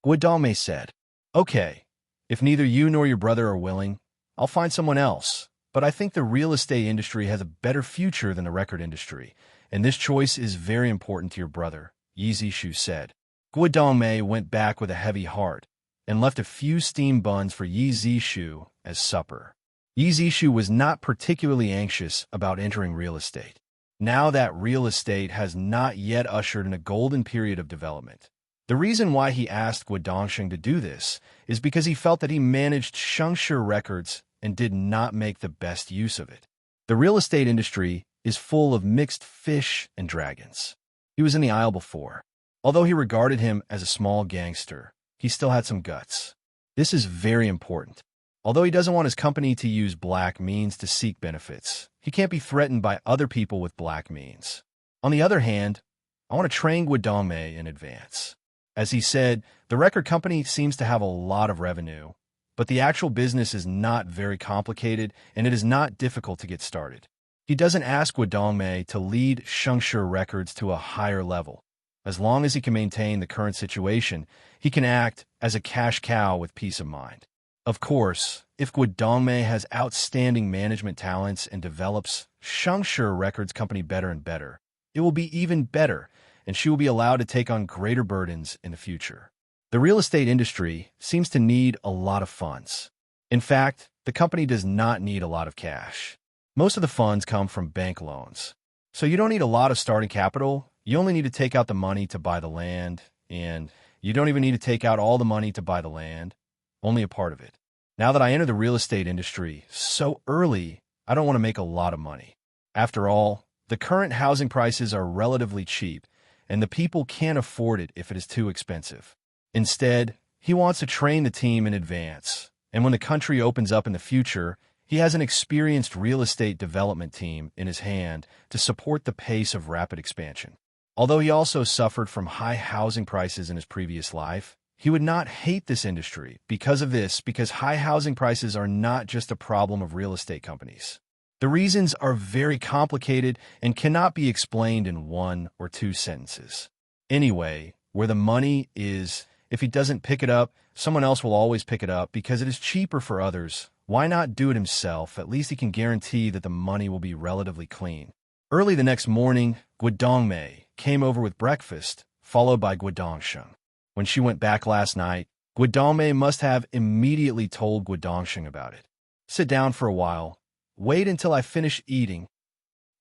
Guodongmei said, "Okay, if neither you nor your brother are willing, I'll find someone else. But I think the real estate industry has a better future than the record industry, and this choice is very important to your brother," Yi Zishu said. Guodongmei went back with a heavy heart and left a few steamed buns for Yi Zishu as supper. Yi Zishu was not particularly anxious about entering real estate, now that real estate has not yet ushered in a golden period of development. The reason why he asked Guodongsheng to do this is because he felt that he managed Shengshe Records and did not make the best use of it. The real estate industry is full of mixed fish and dragons. He was in the aisle before. Although he regarded him as a small gangster, he still had some guts. This is very important. Although he doesn't want his company to use black means to seek benefits, he can't be threatened by other people with black means. On the other hand, I want to train Guodongmei in advance. As he said, the record company seems to have a lot of revenue, but the actual business is not very complicated and it is not difficult to get started. He doesn't ask Guodongmei to lead Shengshe Records to a higher level. As long as he can maintain the current situation, he can act as a cash cow with peace of mind. Of course, if Guodongmei has outstanding management talents and develops Shengshe Records company better and better, it will be even better, and she will be allowed to take on greater burdens in the future. The real estate industry seems to need a lot of funds. In fact, the company does not need a lot of cash. Most of the funds come from bank loans. So you don't need a lot of starting capital. You only need to take out the money to buy the land, and you don't even need to take out all the money to buy the land, only a part of it. Now that I enter the real estate industry so early, I don't want to make a lot of money. After all, the current housing prices are relatively cheap, and the people can't afford it if it is too expensive. Instead, he wants to train the team in advance, and when the country opens up in the future, he has an experienced real estate development team in his hand to support the pace of rapid expansion. Although he also suffered from high housing prices in his previous life, he would not hate this industry because of this, because high housing prices are not just a problem of real estate companies. The reasons are very complicated and cannot be explained in 1 or 2 sentences. Anyway, where the money is, if he doesn't pick it up, someone else will always pick it up because it is cheaper for others. Why not do it himself? At least he can guarantee that the money will be relatively clean. Early the next morning, Guodongmei came over with breakfast, followed by Guodongsheng. When she went back last night, Guodongmei must have immediately told Guodongsheng about it. "Sit down for a while. Wait until I finish eating,"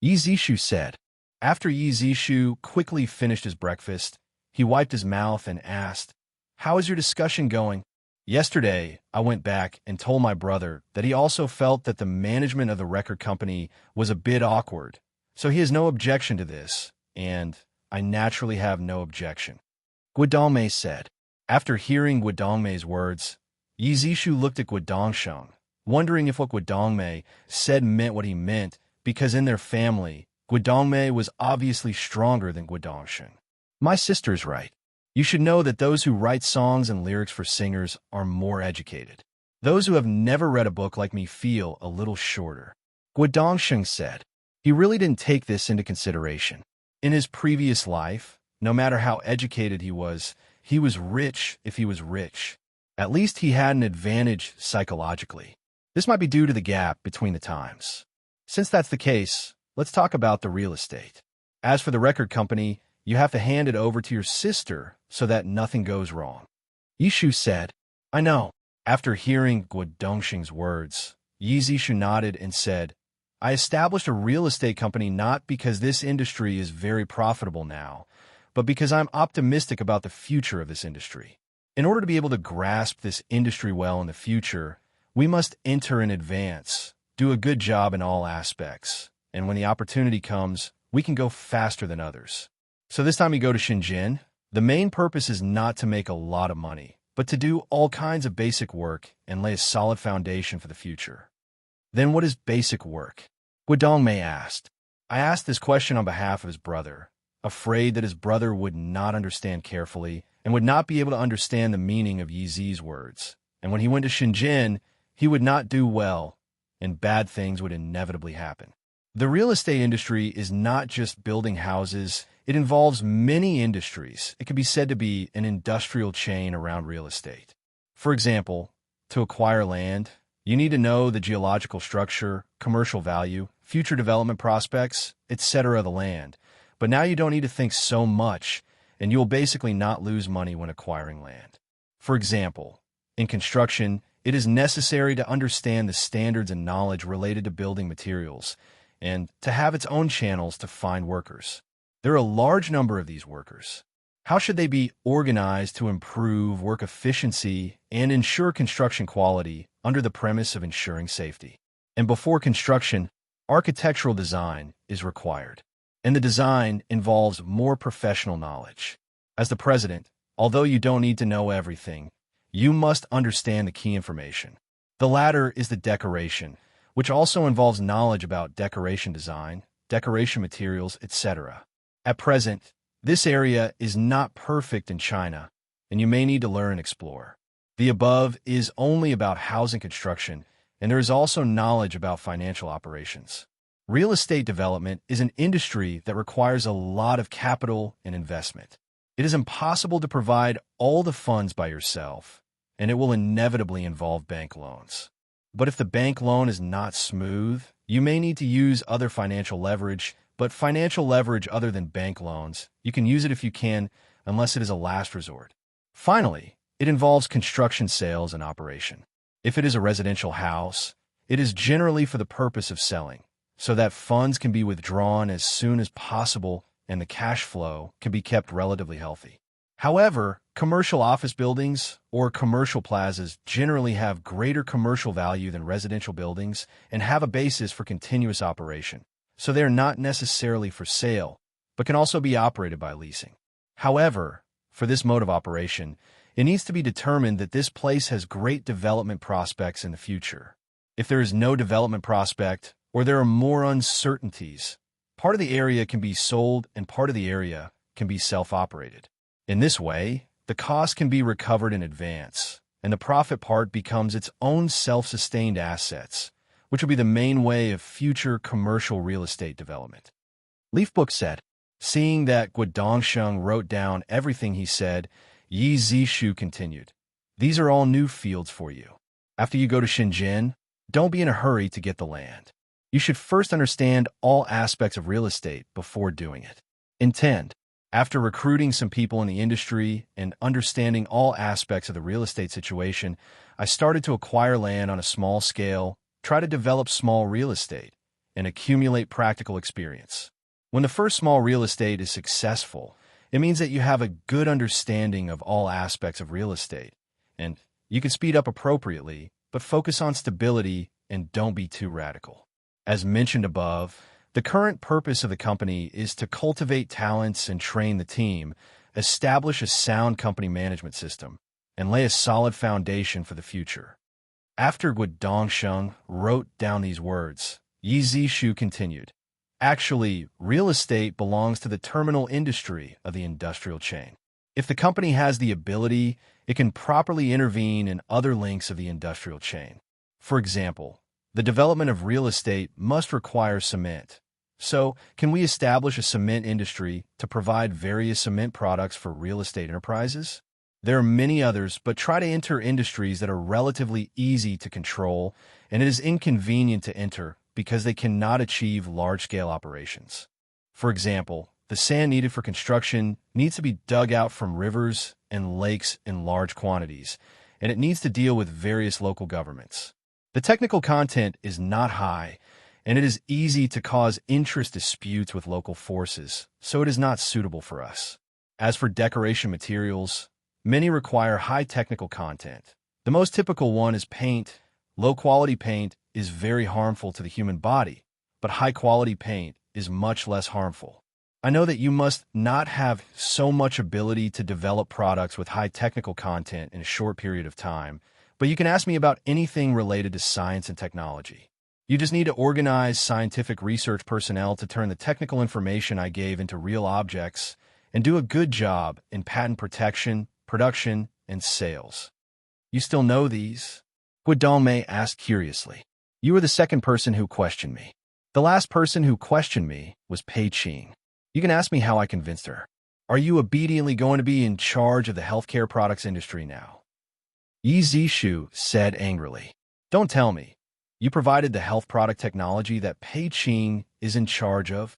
Yi Zishu said. After Yi Zishu quickly finished his breakfast, he wiped his mouth and asked, "How is your discussion going?" "Yesterday, I went back and told my brother that he also felt that the management of the record company was a bit awkward, so he has no objection to this, and I naturally have no objection," Guodongmei said. After hearing Guodongmei's words, Yi Zishu looked at Guodongsheng, wondering if what Guodongmei said meant what he meant, because in their family, Guodongmei was obviously stronger than Guodongsheng. "My sister's right. You should know that those who write songs and lyrics for singers are more educated. Those who have never read a book like me feel a little shorter," Guodongsheng said. He really didn't take this into consideration. In his previous life, no matter how educated he was rich if he was rich. At least he had an advantage psychologically. This might be due to the gap between the times. Since that's the case, let's talk about the real estate. As for the record company, you have to hand it over to your sister so that nothing goes wrong. Yishu said, "I know." After hearing Guodongsheng's words, Yi Zishu nodded and said, "I established a real estate company not because this industry is very profitable now, but because I'm optimistic about the future of this industry. In order to be able to grasp this industry well in the future, we must enter in advance, do a good job in all aspects, and when the opportunity comes, we can go faster than others. So this time we go to Shenzhen. The main purpose is not to make a lot of money, but to do all kinds of basic work and lay a solid foundation for the future." "Then what is basic work?" Guodongmei asked. I asked this question on behalf of his brother, afraid that his brother would not understand carefully and would not be able to understand the meaning of Yi Zi's words. And when he went to Shenzhen, he would not do well, and bad things would inevitably happen. The real estate industry is not just building houses. It involves many industries. It can be said to be an industrial chain around real estate. For example, to acquire land, you need to know the geological structure, commercial value, future development prospects, etc. of the land. But now you don't need to think so much, and you will basically not lose money when acquiring land. For example, in construction, it is necessary to understand the standards and knowledge related to building materials, and to have its own channels to find workers. There are a large number of these workers. How should they be organized to improve work efficiency and ensure construction quality under the premise of ensuring safety? And before construction, architectural design is required. And the design involves more professional knowledge. As the president, although you don't need to know everything, you must understand the key information. The latter is the decoration, which also involves knowledge about decoration design, decoration materials, etc. At present, this area is not perfect in China, and you may need to learn and explore. The above is only about housing construction, and there is also knowledge about financial operations. Real estate development is an industry that requires a lot of capital and investment. It is impossible to provide all the funds by yourself, and it will inevitably involve bank loans. But if the bank loan is not smooth, you may need to use other financial leverage, but financial leverage other than bank loans, you can use it if you can, unless it is a last resort. Finally, it involves construction sales and operation. If it is a residential house, it is generally for the purpose of selling, so that funds can be withdrawn as soon as possible and the cash flow can be kept relatively healthy. However, commercial office buildings or commercial plazas generally have greater commercial value than residential buildings and have a basis for continuous operation, so they are not necessarily for sale, but can also be operated by leasing. However, for this mode of operation, it needs to be determined that this place has great development prospects in the future. If there is no development prospect, or there are more uncertainties, part of the area can be sold and part of the area can be self-operated. In this way, the cost can be recovered in advance, and the profit part becomes its own self-sustained assets, which will be the main way of future commercial real estate development. Leafbook said. Seeing that Guodongsheng wrote down everything he said, Yi Zishu continued. These are all new fields for you. After you go to Shenzhen, don't be in a hurry to get the land. You should first understand all aspects of real estate before doing it. Intend. After recruiting some people in the industry and understanding all aspects of the real estate situation, I started to acquire land on a small scale, try to develop small real estate, and accumulate practical experience. When the first small real estate is successful, it means that you have a good understanding of all aspects of real estate, and you can speed up appropriately, but focus on stability and don't be too radical. As mentioned above, the current purpose of the company is to cultivate talents and train the team, establish a sound company management system, and lay a solid foundation for the future. After Guodongsheng wrote down these words, Yi Zishu continued, "Actually, real estate belongs to the terminal industry of the industrial chain. If the company has the ability, it can properly intervene in other links of the industrial chain. For example, the development of real estate must require cement. So, can we establish a cement industry to provide various cement products for real estate enterprises? There are many others, but try to enter industries that are relatively easy to control, and it is inconvenient to enter because they cannot achieve large-scale operations. For example, the sand needed for construction needs to be dug out from rivers and lakes in large quantities, and it needs to deal with various local governments. The technical content is not high, and it is easy to cause interest disputes with local forces, so it is not suitable for us. As for decoration materials, many require high technical content. The most typical one is paint. Low-quality paint is very harmful to the human body, but high-quality paint is much less harmful. I know that you must not have so much ability to develop products with high technical content in a short period of time, but you can ask me about anything related to science and technology. You just need to organize scientific research personnel to turn the technical information I gave into real objects and do a good job in patent protection, production, and sales. You still know these? Guodongmei asked curiously. You were the second person who questioned me. The last person who questioned me was Pei Qing. You can ask me how I convinced her. Are you obediently going to be in charge of the healthcare products industry now? Yi Zishu said angrily. Don't tell me. You provided the health product technology that Pei Qing is in charge of?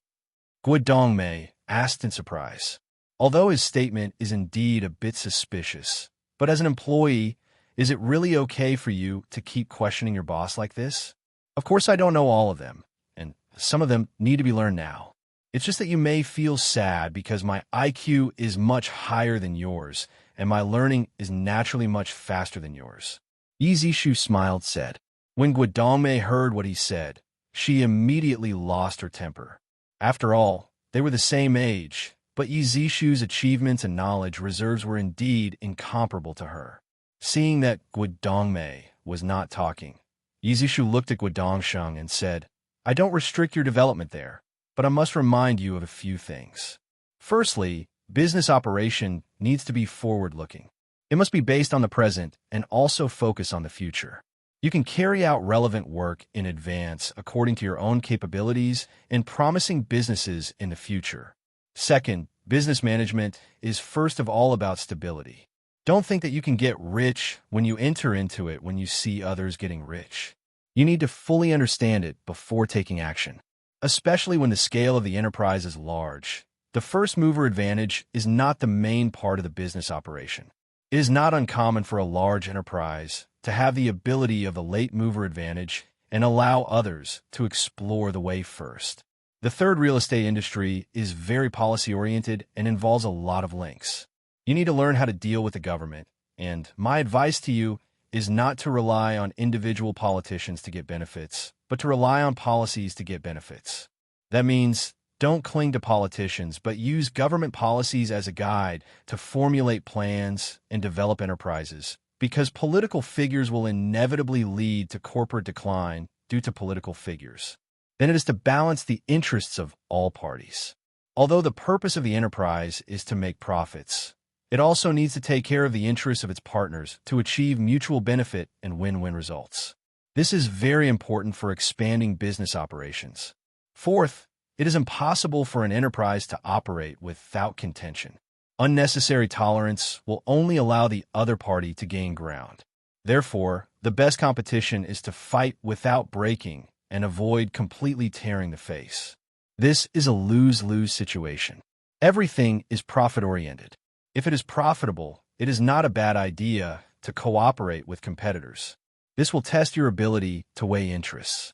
Guodongmei asked in surprise. Although his statement is indeed a bit suspicious, but as an employee, is it really okay for you to keep questioning your boss like this? Of course, I don't know all of them, and some of them need to be learned now. It's just that you may feel sad because my IQ is much higher than yours, and my learning is naturally much faster than yours. Yi Zishu smiled, said. When Guodongmei heard what he said, she immediately lost her temper. After all, they were the same age, but Yi Zishu's achievements and knowledge reserves were indeed incomparable to her. Seeing that Guodongmei was not talking, Yi Zishu looked at Guodongsheng and said, I don't restrict your development there, but I must remind you of a few things. Firstly, business operation needs to be forward-looking. It must be based on the present and also focus on the future. You can carry out relevant work in advance according to your own capabilities in promising businesses in the future. Second, business management is first of all about stability. Don't think that you can get rich when you enter into it when you see others getting rich. You need to fully understand it before taking action, especially when the scale of the enterprise is large. The first mover advantage is not the main part of the business operation. It is not uncommon for a large enterprise to have the ability of the late mover advantage and allow others to explore the way first. The third real estate industry is very policy-oriented and involves a lot of links. You need to learn how to deal with the government, and my advice to you is not to rely on individual politicians to get benefits, but to rely on policies to get benefits. That means don't cling to politicians, but use government policies as a guide to formulate plans and develop enterprises, because political figures will inevitably lead to corporate decline due to political figures. Then it is to balance the interests of all parties. Although the purpose of the enterprise is to make profits, it also needs to take care of the interests of its partners to achieve mutual benefit and win-win results. This is very important for expanding business operations. Fourth, it is impossible for an enterprise to operate without contention. Unnecessary tolerance will only allow the other party to gain ground. Therefore, the best competition is to fight without breaking and avoid completely tearing the face. This is a lose-lose situation. Everything is profit-oriented. If it is profitable, it is not a bad idea to cooperate with competitors. This will test your ability to weigh interests.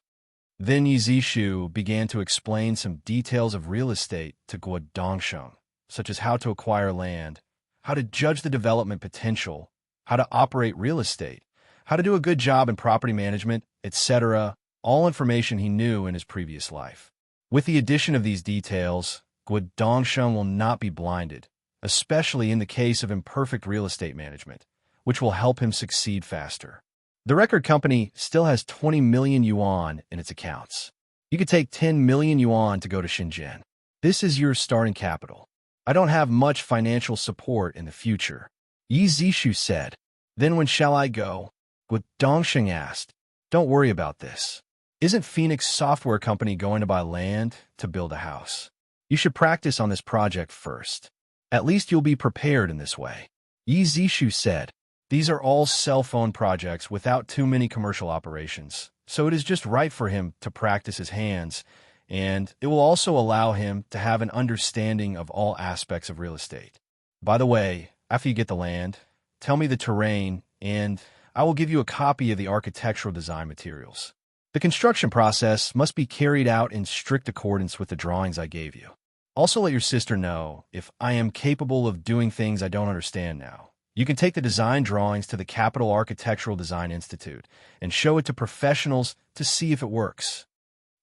Then Yizishu began to explain some details of real estate to Guo Dongsheng, such as how to acquire land, how to judge the development potential, how to operate real estate, how to do a good job in property management, etc., all information he knew in his previous life. With the addition of these details, Guo Dongsheng will not be blinded, especially in the case of imperfect real estate management, which will help him succeed faster. The record company still has 20 million yuan in its accounts. You could take 10 million yuan to go to Shenzhen. This is your starting capital. I don't have much financial support in the future, Yi Zishu said. Then when shall I go? Guo Dongsheng asked. Don't worry about this. Isn't Phoenix Software Company going to buy land to build a house? You should practice on this project first. At least you'll be prepared in this way, Yi Zishu said. These are all cell phone projects without too many commercial operations, so it is just right for him to practice his hands, and it will also allow him to have an understanding of all aspects of real estate. By the way, after you get the land, tell me the terrain, and I will give you a copy of the architectural design materials. The construction process must be carried out in strict accordance with the drawings I gave you. Also let your sister know if I am capable of doing things I don't understand now. You can take the design drawings to the Capital Architectural Design Institute and show it to professionals to see if it works.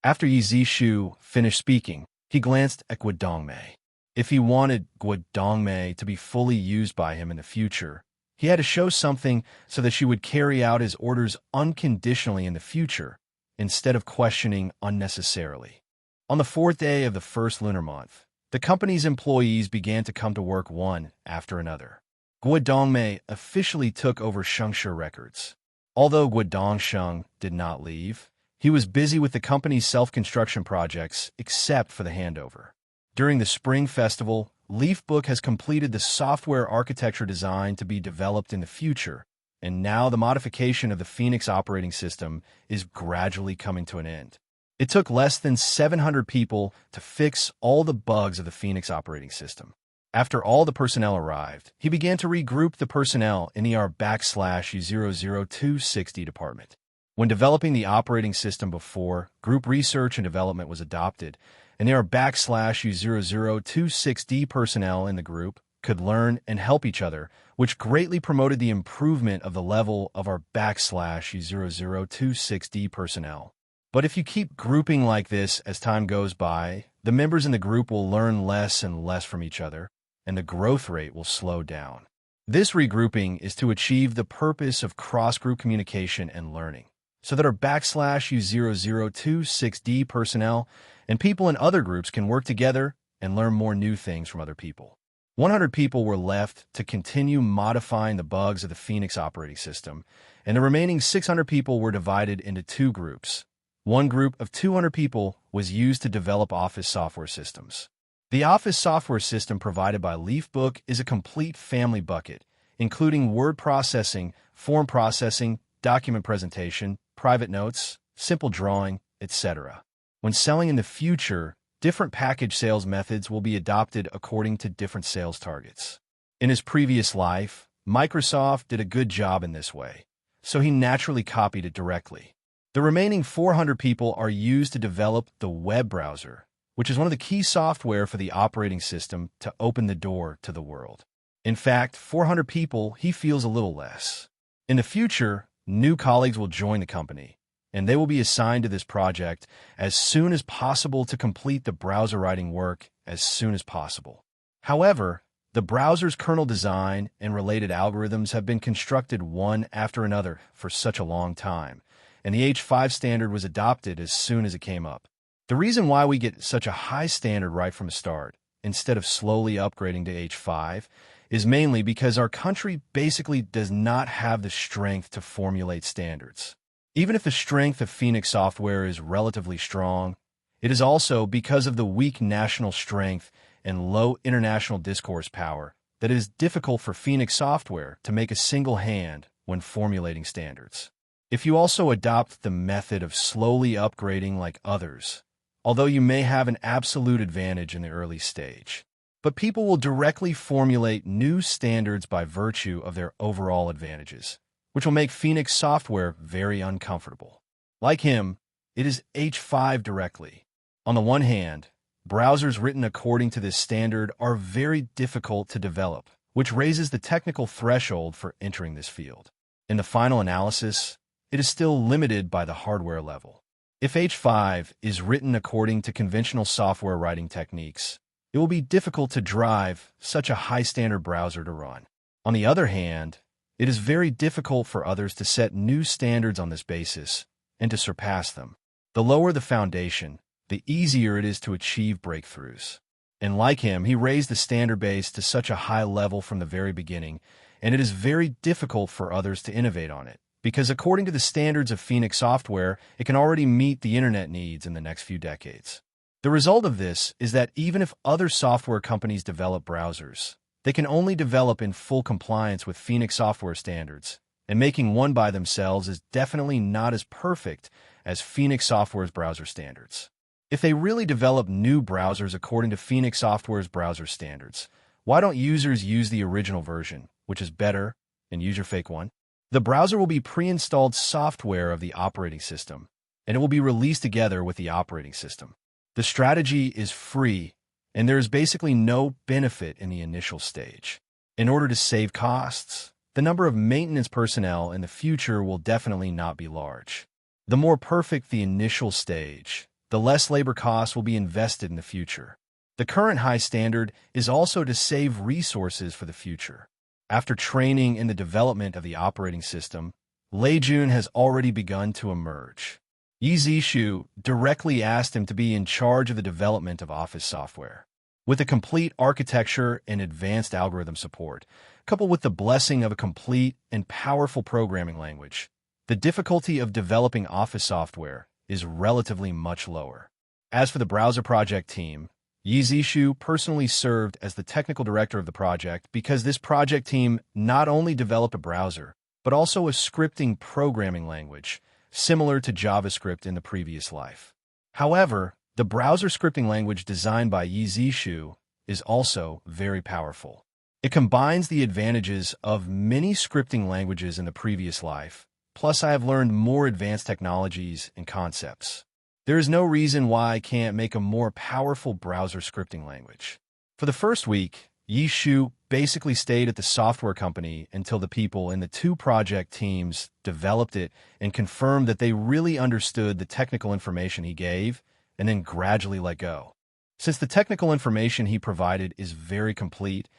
After Yi Zishu finished speaking, he glanced at Guo Dongmei. If he wanted Guo Dongmei to be fully used by him in the future, he had to show something so that she would carry out his orders unconditionally in the future, instead of questioning unnecessarily. On the 4th day of the first lunar month, the company's employees began to come to work one after another. Guo Dongmei officially took over Shengshe Records. Although Guo Dongsheng did not leave, he was busy with the company's self-construction projects except for the handover. During the Spring Festival, Leafbook has completed the software architecture design to be developed in the future, and now the modification of the Phoenix operating system is gradually coming to an end. It took less than 700 people to fix all the bugs of the Phoenix operating system. After all the personnel arrived, he began to regroup the personnel in the R/U00260 department. When developing the operating system before, group research and development was adopted, and the R/U0026D personnel in the group could learn and help each other, which greatly promoted the improvement of the level of our /U0026D personnel. But if you keep grouping like this as time goes by, the members in the group will learn less and less from each other, and the growth rate will slow down. This regrouping is to achieve the purpose of cross-group communication and learning, so that our /U0026D personnel and people in other groups can work together and learn more new things from other people. 100 people were left to continue modifying the bugs of the Phoenix operating system, and the remaining 600 people were divided into two groups. One group of 200 people was used to develop office software systems. The office software system provided by Leafbook is a complete family bucket, including word processing, form processing, document presentation, private notes, simple drawing, etc. When selling in the future, different package sales methods will be adopted according to different sales targets. In his previous life, Microsoft did a good job in this way, so he naturally copied it directly. The remaining 400 people are used to develop the web browser, which is one of the key software for the operating system to open the door to the world. In fact, 400 people, he feels a little less. In the future, new colleagues will join the company, and they will be assigned to this project as soon as possible to complete the browser writing work as soon as possible. However, the browser's kernel design and related algorithms have been constructed one after another for such a long time, and the H5 standard was adopted as soon as it came up. The reason why we get such a high standard right from the start, instead of slowly upgrading to H5, is mainly because our country basically does not have the strength to formulate standards. Even if the strength of Phoenix software is relatively strong, it is also because of the weak national strength and low international discourse power that it is difficult for Phoenix software to make a single hand when formulating standards. If you also adopt the method of slowly upgrading like others, although you may have an absolute advantage in the early stage, but people will directly formulate new standards by virtue of their overall advantages, which will make Phoenix software very uncomfortable. Like him, it is H5 directly. On the one hand, browsers written according to this standard are very difficult to develop, which raises the technical threshold for entering this field. In the final analysis, it is still limited by the hardware level. If H5 is written according to conventional software writing techniques, it will be difficult to drive such a high-standard browser to run. On the other hand, it is very difficult for others to set new standards on this basis and to surpass them. The lower the foundation, the easier it is to achieve breakthroughs. And like him, he raised the standard base to such a high level from the very beginning, and it is very difficult for others to innovate on it, because according to the standards of Phoenix Software, it can already meet the internet needs in the next few decades. The result of this is that even if other software companies develop browsers, they can only develop in full compliance with Phoenix Software standards, and making one by themselves is definitely not as perfect as Phoenix Software's browser standards. If they really develop new browsers according to Phoenix Software's browser standards, why don't users use the original version, which is better, and use your fake one? The browser will be pre-installed software of the operating system, and it will be released together with the operating system. The strategy is free, and there is basically no benefit in the initial stage. In order to save costs, the number of maintenance personnel in the future will definitely not be large. The more perfect the initial stage, the less labor costs will be invested in the future. The current high standard is also to save resources for the future. After training in the development of the operating system, Lei Jun has already begun to emerge. Yi Zishu directly asked him to be in charge of the development of Office software. With a complete architecture and advanced algorithm support, coupled with the blessing of a complete and powerful programming language, the difficulty of developing Office software is relatively much lower. As for the browser project team, Yi Zishu personally served as the technical director of the project because this project team not only developed a browser, but also a scripting programming language, similar to JavaScript in the previous life. However, the browser scripting language designed by Yi Zishu is also very powerful. It combines the advantages of many scripting languages in the previous life, plus I have learned more advanced technologies and concepts. There is no reason why I can't make a more powerful browser scripting language. For the first week, Yi Shu basically stayed at the software company until the people in the two project teams developed it and confirmed that they really understood the technical information he gave, and then gradually let go. Since the technical information he provided is very complete,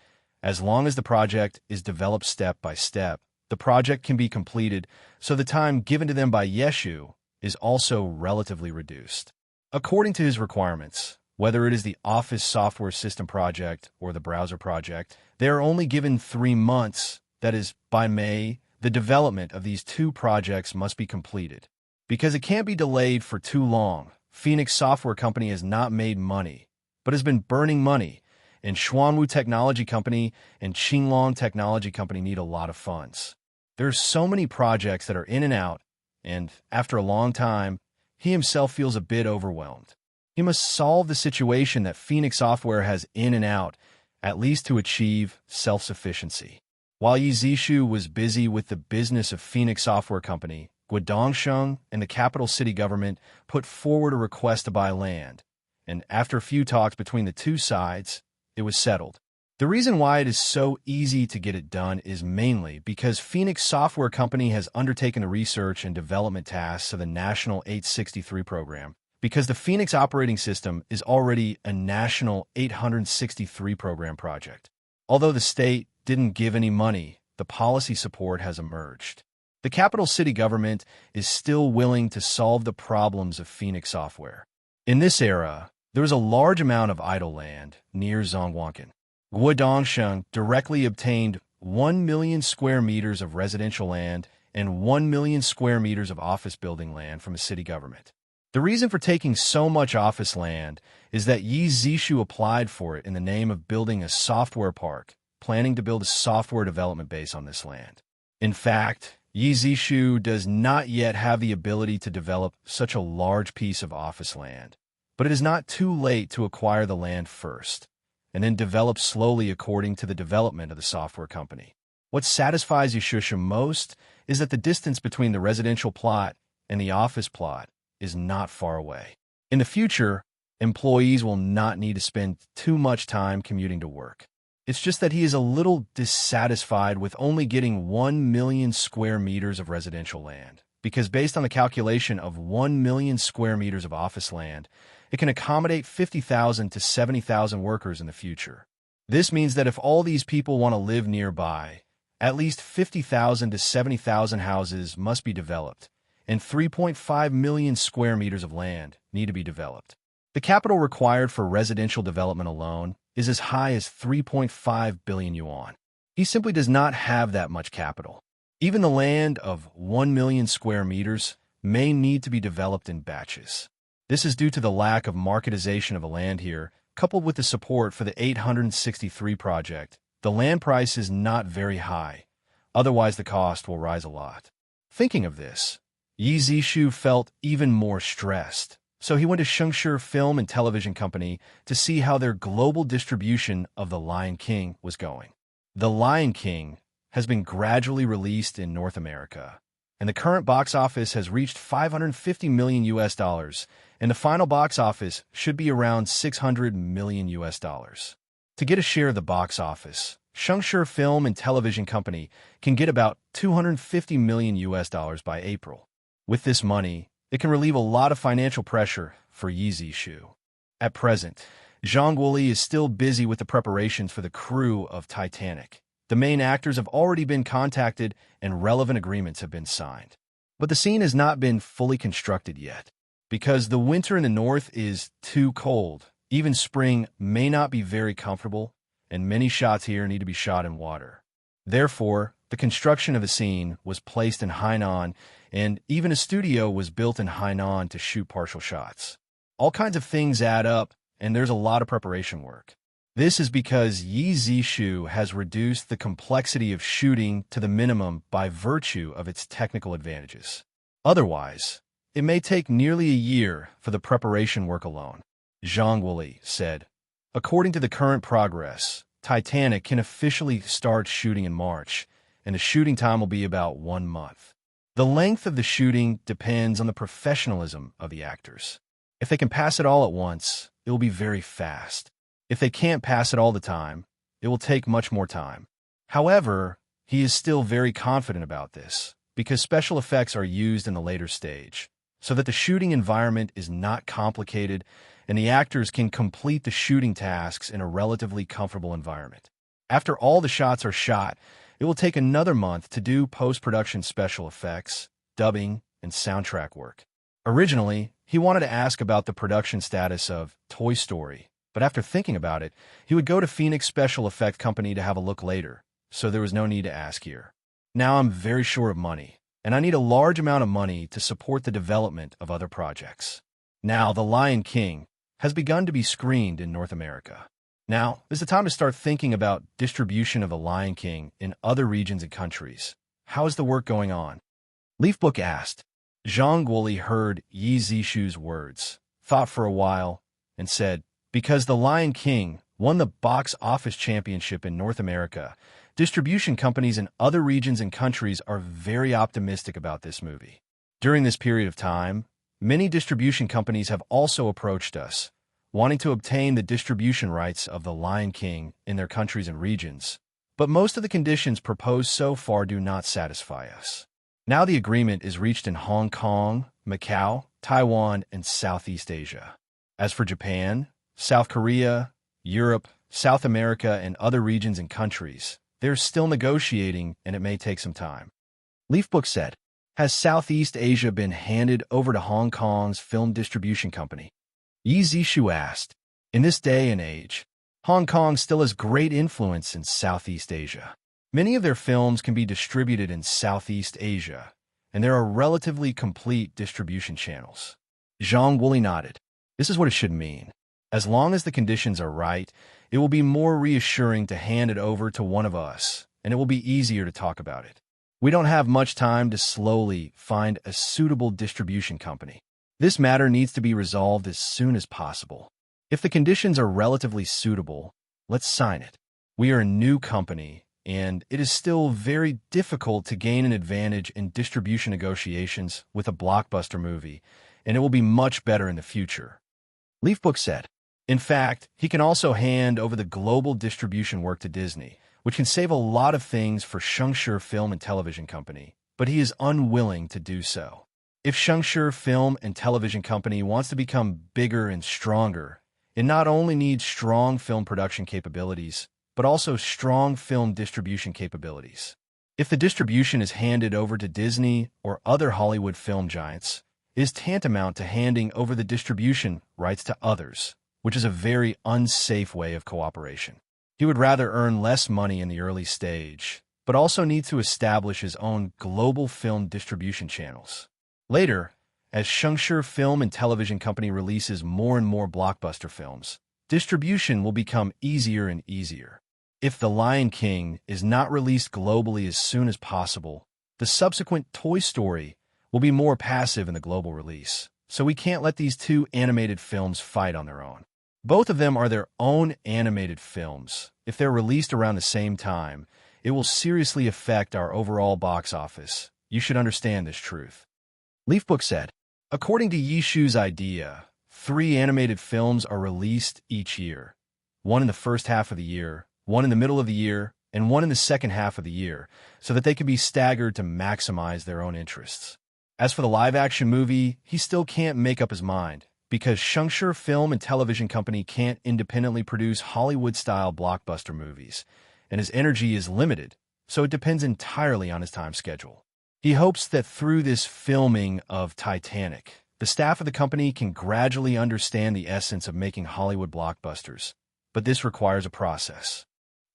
as long as the project is developed step by step, the project can be completed, so the time given to them by Yeshu is also relatively reduced. According to his requirements, whether it is the Office software system project or the browser project, they are only given 3 months, that is, by May, the development of these two projects must be completed. Because it can't be delayed for too long, Phoenix Software Company has not made money, but has been burning money, and Xuanwu Technology Company and Qinglong Technology Company need a lot of funds. There are so many projects that are in and out, and after a long time, he himself feels a bit overwhelmed. He must solve the situation that Phoenix Software has in and out, at least to achieve self-sufficiency. While Yi Zishu was busy with the business of Phoenix Software Company, Guangdong and the capital city government put forward a request to buy land, and after a few talks between the two sides, it was settled. The reason why it is so easy to get it done is mainly because Phoenix Software Company has undertaken the research and development tasks of the National 863 program, because the Phoenix operating system is already a National 863 program project. Although the state didn't give any money, the policy support has emerged. The capital city government is still willing to solve the problems of Phoenix Software. In this era, there is a large amount of idle land near Zhongguancun. Guangdong directly obtained 1 million square meters of residential land and 1 million square meters of office building land from the city government. The reason for taking so much office land is that Yi Zishu applied for it in the name of building a software park, planning to build a software development base on this land. In fact, Yi Zishu does not yet have the ability to develop such a large piece of office land, but it is not too late to acquire the land first, and then develop slowly according to the development of the software company. What satisfies Yeshusha most is that the distance between the residential plot and the office plot is not far away. In the future, employees will not need to spend too much time commuting to work. It's just that he is a little dissatisfied with only getting 1 million square meters of residential land, because based on the calculation of 1 million square meters of office land, it can accommodate 50,000 to 70,000 workers in the future. This means that if all these people want to live nearby, at least 50,000 to 70,000 houses must be developed, and 3.5 million square meters of land need to be developed. The capital required for residential development alone is as high as 3.5 billion yuan. He simply does not have that much capital. Even the land of 1 million square meters may need to be developed in batches. This is due to the lack of marketization of the land here, coupled with the support for the 863 project. The land price is not very high, otherwise the cost will rise a lot. Thinking of this, Yi Zishu felt even more stressed. So he went to Shengshi Film and Television Company to see how their global distribution of The Lion King was going. The Lion King has been gradually released in North America, and the current box office has reached $550 million, and the final box office should be around $600 million. To get a share of the box office, Shengshi Film and Television Company can get about $250 million by April. With this money, it can relieve a lot of financial pressure for Yi Zishu. At present, Zhang Guoli is still busy with the preparations for the crew of Titanic. The main actors have already been contacted and relevant agreements have been signed. But the scene has not been fully constructed yet. Because the winter in the north is too cold, even spring may not be very comfortable, and many shots here need to be shot in water. Therefore, the construction of the scene was placed in Hainan, and even a studio was built in Hainan to shoot partial shots. All kinds of things add up, and there's a lot of preparation work. This is because Yi Zishu has reduced the complexity of shooting to the minimum by virtue of its technical advantages. Otherwise, it may take nearly a year for the preparation work alone. Zhang Guoli said, according to the current progress, Titanic can officially start shooting in March, and the shooting time will be about 1 month. The length of the shooting depends on the professionalism of the actors. If they can pass it all at once, it will be very fast. If they can't pass it all the time, it will take much more time. However, he is still very confident about this, because special effects are used in the later stage, so that the shooting environment is not complicated and the actors can complete the shooting tasks in a relatively comfortable environment. After all the shots are shot, it will take another month to do post-production special effects, dubbing, and soundtrack work. Originally, he wanted to ask about the production status of Toy Story, but after thinking about it, he would go to Phoenix Special Effect Company to have a look later, so there was no need to ask here. Now I'm very short of money, and I need a large amount of money to support the development of other projects. Now, The Lion King has begun to be screened in North America. Now is the time to start thinking about distribution of The Lion King in other regions and countries. How is the work going on? Leafbook asked. Zhang Guoli heard Yi Zishu's words, thought for a while, and said, because The Lion King won the box office championship in North America, distribution companies in other regions and countries are very optimistic about this movie. During this period of time, many distribution companies have also approached us, wanting to obtain the distribution rights of The Lion King in their countries and regions, but most of the conditions proposed so far do not satisfy us. Now the agreement is reached in Hong Kong, Macau, Taiwan, and Southeast Asia. As for Japan, South Korea, Europe, South America, and other regions and countries, they're still negotiating and it may take some time. Leafbook said, has Southeast Asia been handed over to Hong Kong's film distribution company? Yi Zishu asked, in this day and age, Hong Kong still has great influence in Southeast Asia. Many of their films can be distributed in Southeast Asia, and there are relatively complete distribution channels. Zhang Guoli nodded. This is what it should mean. As long as the conditions are right, it will be more reassuring to hand it over to one of us, and it will be easier to talk about it. We don't have much time to slowly find a suitable distribution company. This matter needs to be resolved as soon as possible. If the conditions are relatively suitable, let's sign it. We are a new company, and it is still very difficult to gain an advantage in distribution negotiations with a blockbuster movie, and it will be much better in the future. Leafbook said. In fact, he can also hand over the global distribution work to Disney, which can save a lot of things for Shengshi Film and Television Company, but he is unwilling to do so. If Shengshi Film and Television Company wants to become bigger and stronger, it not only needs strong film production capabilities, but also strong film distribution capabilities. If the distribution is handed over to Disney or other Hollywood film giants, it is tantamount to handing over the distribution rights to others, which is a very unsafe way of cooperation. He would rather earn less money in the early stage, but also need to establish his own global film distribution channels. Later, as Shengshi Film and Television Company releases more and more blockbuster films, distribution will become easier and easier. If The Lion King is not released globally as soon as possible, the subsequent Toy Story will be more passive in the global release, so we can't let these two animated films fight on their own. Both of them are their own animated films. If they're released around the same time, it will seriously affect our overall box office. You should understand this truth. Leafbook said, according to Yishu's idea, 3 animated films are released each year. 1 in the first half of the year, 1 in the middle of the year, and 1 in the second half of the year, so that they can be staggered to maximize their own interests. As for the live-action movie, he still can't make up his mind, because Shengshi Film and Television Company can't independently produce Hollywood-style blockbuster movies, and his energy is limited, so it depends entirely on his time schedule. He hopes that through this filming of Titanic, the staff of the company can gradually understand the essence of making Hollywood blockbusters, but this requires a process.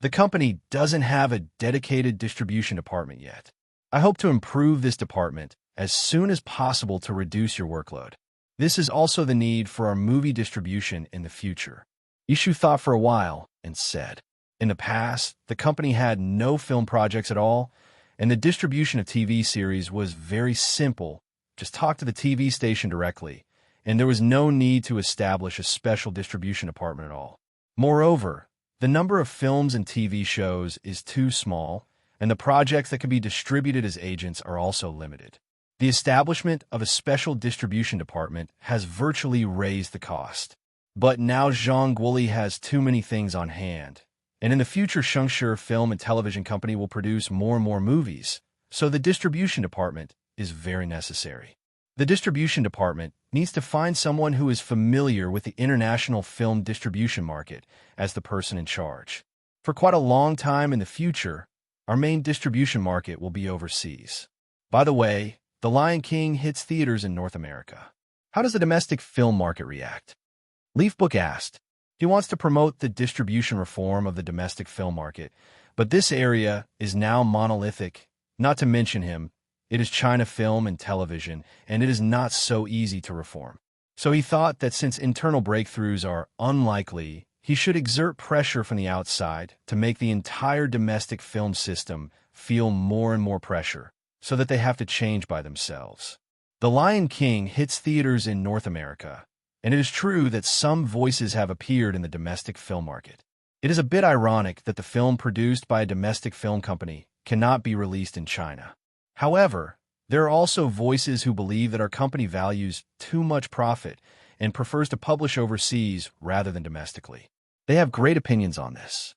The company doesn't have a dedicated distribution department yet. I hope to improve this department as soon as possible to reduce your workload. This is also the need for our movie distribution in the future. Ishu thought for a while and said, in the past, the company had no film projects at all, and the distribution of TV series was very simple. Just talk to the TV station directly, and there was no need to establish a special distribution department at all. Moreover, the number of films and TV shows is too small, and the projects that can be distributed as agents are also limited. The establishment of a special distribution department has virtually raised the cost. But now Zhang Guoli has too many things on hand, and in the future Shengshi Film and Television Company will produce more and more movies, so the distribution department is very necessary. The distribution department needs to find someone who is familiar with the international film distribution market as the person in charge. For quite a long time in the future, our main distribution market will be overseas. By the way, The Lion King hits theaters in North America. How does the domestic film market react? Leafbook asked. He wants to promote the distribution reform of the domestic film market, but this area is now monolithic. Not to mention him, it is China Film and Television, and it is not so easy to reform. So he thought that since internal breakthroughs are unlikely, he should exert pressure from the outside to make the entire domestic film system feel more and more pressure, so that they have to change by themselves. The Lion King hits theaters in North America, and it is true that some voices have appeared in the domestic film market. It is a bit ironic that the film produced by a domestic film company cannot be released in China. However, there are also voices who believe that our company values too much profit and prefers to publish overseas rather than domestically. They have great opinions on this.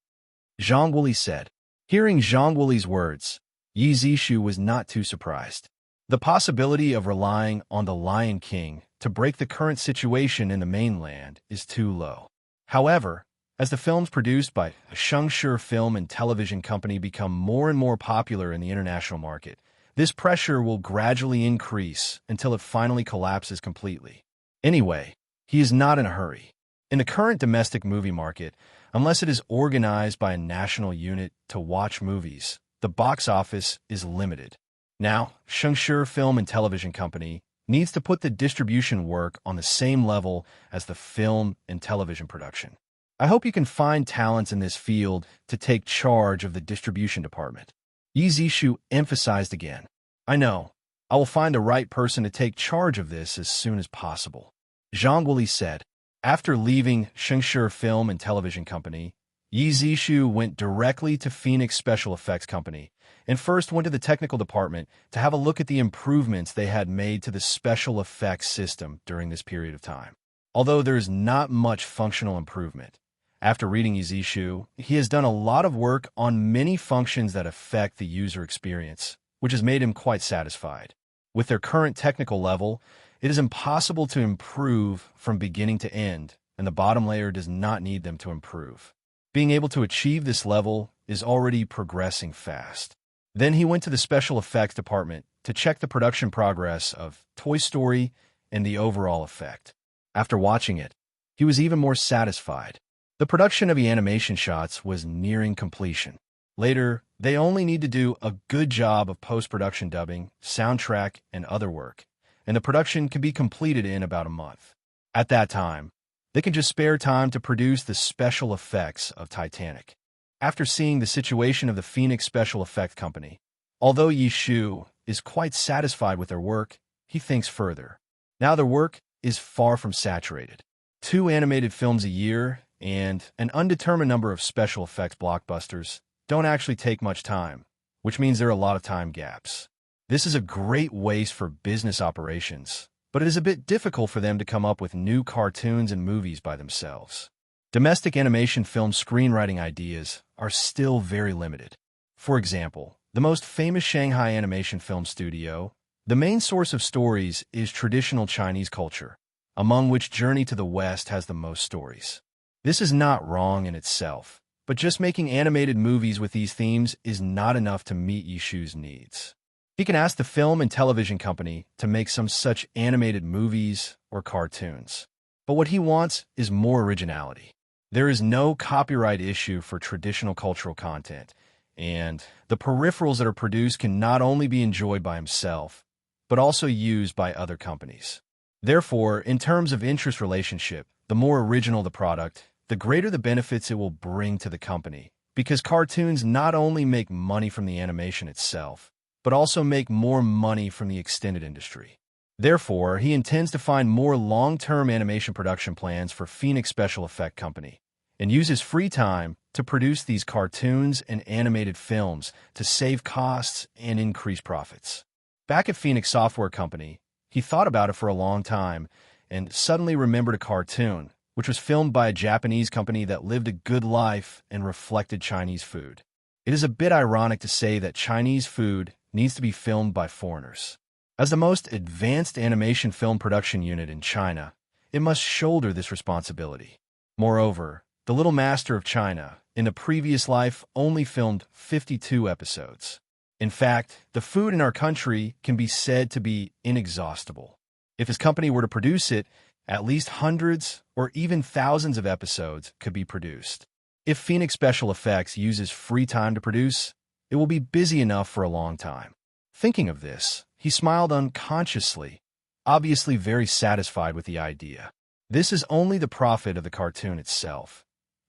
Zhang Guoli said. Hearing Zhang Guoli's words, Yi Zishu was not too surprised. The possibility of relying on The Lion King to break the current situation in the mainland is too low. However, as the films produced by a Shengshi Film and Television Company become more and more popular in the international market, this pressure will gradually increase until it finally collapses completely. Anyway, he is not in a hurry. In the current domestic movie market, unless it is organized by a national unit to watch movies, the box office is limited. Now, Shengshi Film and Television Company needs to put the distribution work on the same level as the film and television production. I hope you can find talents in this field to take charge of the distribution department. Yi Zishu emphasized again. I know. I will find the right person to take charge of this as soon as possible. Zhang Guoli said. After leaving Shengshi Film and Television Company, Yi Zishu went directly to Phoenix Special Effects Company and first went to the technical department to have a look at the improvements they had made to the special effects system during this period of time. Although there is not much functional improvement, after reading his issue, he has done a lot of work on many functions that affect the user experience, which has made him quite satisfied. With their current technical level, it is impossible to improve from beginning to end, and the bottom layer does not need them to improve. Being able to achieve this level is already progressing fast. Then he went to the special effects department to check the production progress of Toy Story and the overall effect. After watching it, he was even more satisfied. The production of the animation shots was nearing completion. Later, they only need to do a good job of post-production dubbing, soundtrack, and other work, and the production can be completed in about a month. At that time, they can just spare time to produce the special effects of Titanic. After seeing the situation of the Phoenix Special Effect Company, although Yi Shu is quite satisfied with their work, he thinks further. Now their work is far from saturated. 2 animated films a year and an undetermined number of special effects blockbusters don't actually take much time, which means there are a lot of time gaps. This is a great waste for business operations, but it is a bit difficult for them to come up with new cartoons and movies by themselves. Domestic animation film screenwriting ideas are still very limited. For example, the most famous Shanghai animation film studio, the main source of stories is traditional Chinese culture, among which Journey to the West has the most stories. This is not wrong in itself, but just making animated movies with these themes is not enough to meet Yishu's needs. He can ask the film and television company to make some such animated movies or cartoons. But what he wants is more originality. There is no copyright issue for traditional cultural content, and the peripherals that are produced can not only be enjoyed by himself, but also used by other companies. Therefore, in terms of interest relationship, the more original the product, the greater the benefits it will bring to the company, because cartoons not only make money from the animation itself, but also make more money from the extended industry. Therefore, he intends to find more long-term animation production plans for Phoenix Special Effect Company and use his free time to produce these cartoons and animated films to save costs and increase profits. Back at Phoenix Software Company, he thought about it for a long time and suddenly remembered a cartoon, which was filmed by a Japanese company that lived a good life and reflected Chinese food. It is a bit ironic to say that Chinese food needs to be filmed by foreigners. As the most advanced animation film production unit in China, it must shoulder this responsibility. Moreover, The Little Master of China, in the previous life, only filmed 52 episodes. In fact, the food in our country can be said to be inexhaustible. If his company were to produce it, at least hundreds or even thousands of episodes could be produced. If Phoenix Special Effects uses free time to produce, it will be busy enough for a long time. Thinking of this, he smiled unconsciously, obviously very satisfied with the idea. This is only the profit of the cartoon itself,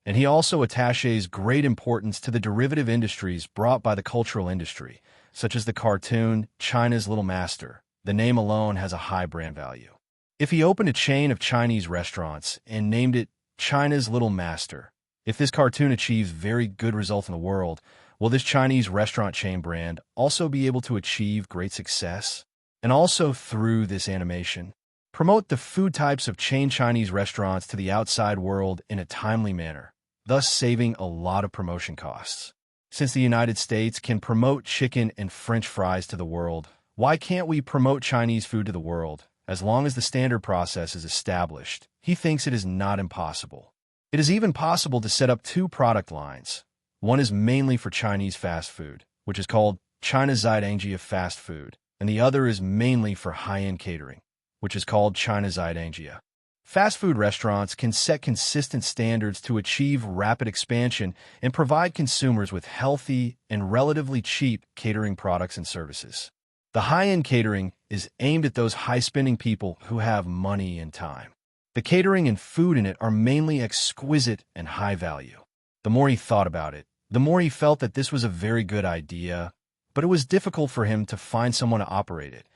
and he also attaches great importance to the derivative industries brought by the cultural industry, such as the cartoon China's Little Master. The name alone has a high brand value. If he opened a chain of Chinese restaurants and named it China's Little Master, if this cartoon achieves very good results in the world, will this Chinese restaurant chain brand also be able to achieve great success? And also through this animation, promote the food types of chain Chinese restaurants to the outside world in a timely manner, thus saving a lot of promotion costs. Since the United States can promote chicken and French fries to the world, why can't we promote Chinese food to the world? As long as the standard process is established, he thinks it is not impossible. It is even possible to set up 2 product lines. One is mainly for Chinese fast food, which is called China Zaidangia Fast Food, and the other is mainly for high-end catering, which is called China Zaidangia. Fast food restaurants can set consistent standards to achieve rapid expansion and provide consumers with healthy and relatively cheap catering products and services. The high-end catering is aimed at those high-spending people who have money and time. The catering and food in it are mainly exquisite and high value. The more he thought about it, the more he felt that this was a very good idea, but it was difficult for him to find someone to operate it,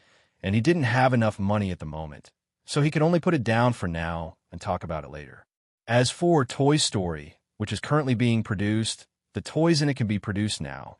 and he didn't have enough money at the moment, so he could only put it down for now and talk about it later. As for Toy Story, which is currently being produced, the toys in it can be produced now,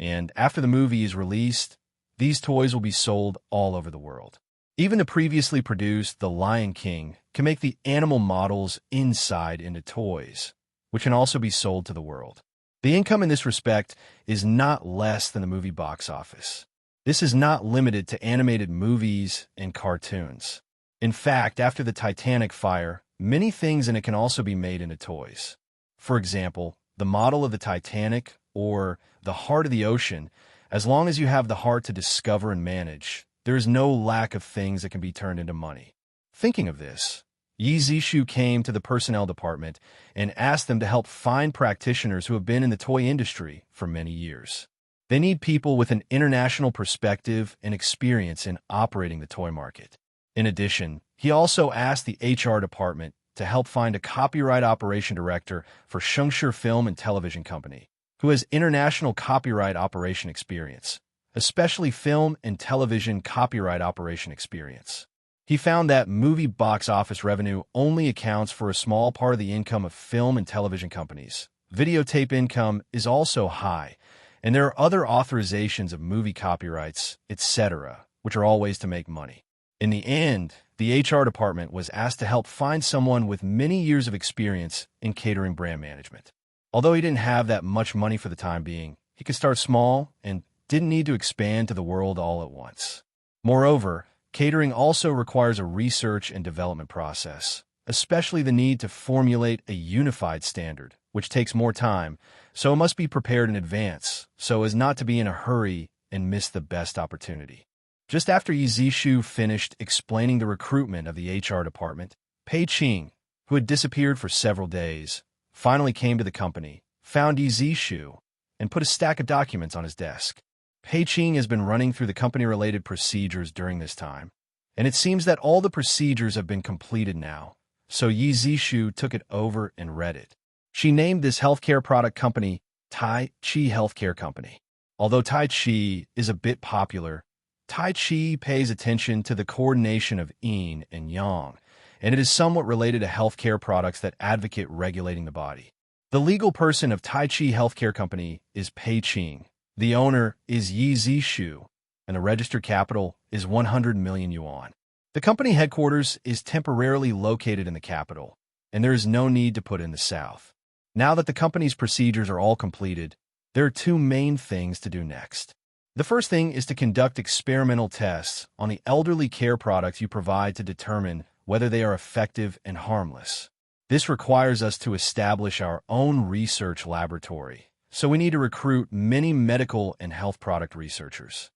and after the movie is released, these toys will be sold all over the world. Even the previously produced The Lion King can make the animal models inside into toys, which can also be sold to the world. The income in this respect is not less than the movie box office. This is not limited to animated movies and cartoons. In fact, after the Titanic fire, many things in it can also be made into toys. For example, the model of the Titanic or the heart of the ocean, as long as you have the heart to discover and manage, there is no lack of things that can be turned into money. Thinking of this, Yi Zishu came to the personnel department and asked them to help find practitioners who have been in the toy industry for many years. They need people with an international perspective and experience in operating the toy market. In addition, he also asked the HR department to help find a copyright operation director for Shengshi Film and Television Company, who has international copyright operation experience, especially film and television copyright operation experience. He found that movie box office revenue only accounts for a small part of the income of film and television companies. Videotape income is also high, and there are other authorizations of movie copyrights, etc., which are all ways to make money. In the end, the HR department was asked to help find someone with many years of experience in catering brand management. Although he didn't have that much money for the time being, he could start small and didn't need to expand to the world all at once. Moreover, catering also requires a research and development process, especially the need to formulate a unified standard, which takes more time, so it must be prepared in advance so as not to be in a hurry and miss the best opportunity. Just after Yi Zishu finished explaining the recruitment of the HR department, Pei Qing, who had disappeared for several days, finally came to the company, found Yi Zishu, and put a stack of documents on his desk. Pei Qing has been running through the company-related procedures during this time, and it seems that all the procedures have been completed now, so Yi Zishu took it over and read it. She named this healthcare product company Tai Chi Healthcare Company. Although Tai Chi is a bit popular, Tai Chi pays attention to the coordination of yin and yang, and it is somewhat related to healthcare products that advocate regulating the body. The legal person of Tai Chi Healthcare Company is Pei Qing. The owner is Yi Zishu, and the registered capital is 100 million yuan. The company headquarters is temporarily located in the capital, and there is no need to put in the south. Now that the company's procedures are all completed, there are two main things to do next. The first thing is to conduct experimental tests on the elderly care products you provide to determine whether they are effective and harmless. This requires us to establish our own research laboratory, so we need to recruit many medical and health product researchers.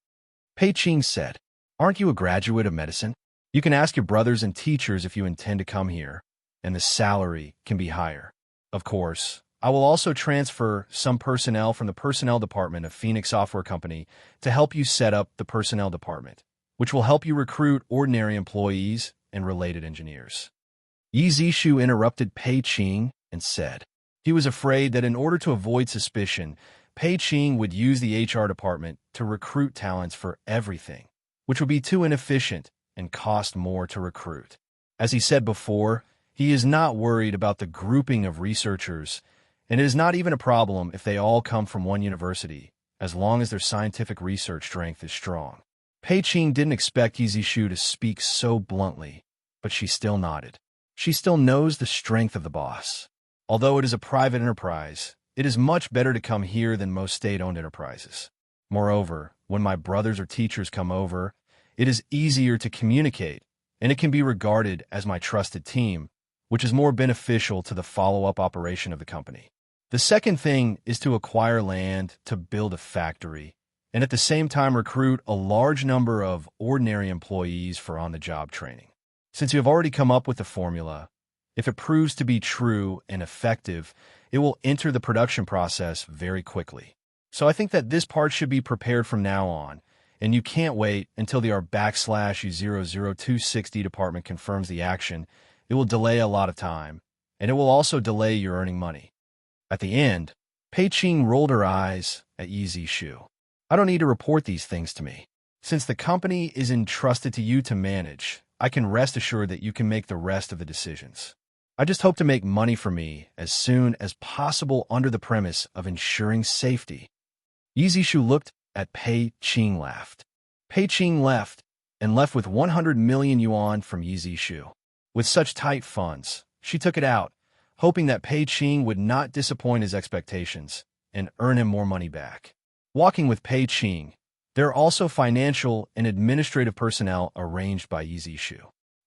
Pei Qing said, "Aren't you a graduate of medicine? You can ask your brothers and teachers if you intend to come here, and the salary can be higher. Of course, I will also transfer some personnel from the personnel department of Phoenix Software Company to help you set up the personnel department, which will help you recruit ordinary employees and related engineers." Yi Zishu interrupted Pei Qing and said he was afraid that in order to avoid suspicion, Pei Qing would use the HR department to recruit talents for everything, which would be too inefficient and cost more to recruit. As he said before, he is not worried about the grouping of researchers, and it is not even a problem if they all come from one university, as long as their scientific research strength is strong. Pei Qing didn't expect Yi Zishu to speak so bluntly, but she still nodded. She still knows the strength of the boss. Although it is a private enterprise, it is much better to come here than most state-owned enterprises. Moreover, when my brothers or teachers come over, it is easier to communicate, and it can be regarded as my trusted team, which is more beneficial to the follow-up operation of the company. The second thing is to acquire land to build a factory, and at the same time recruit a large number of ordinary employees for on-the-job training. Since you have already come up with the formula, if it proves to be true and effective, it will enter the production process very quickly. So I think that this part should be prepared from now on, and you can't wait until the R/00260 department confirms the action. It will delay a lot of time, and it will also delay your earning money. At the end, Pei Qing rolled her eyes at Yi Zishu. I don't need to report these things to me. Since the company is entrusted to you to manage, I can rest assured that you can make the rest of the decisions. I just hope to make money for me as soon as possible under the premise of ensuring safety. Yizishu looked at Pei Qing laughed. Pei Qing left, and left with 100 million yuan from Yizishu. With such tight funds, she took it out, hoping that Pei Qing would not disappoint his expectations and earn him more money back. Walking with Pei Qing, there are also financial and administrative personnel arranged by Yizishu.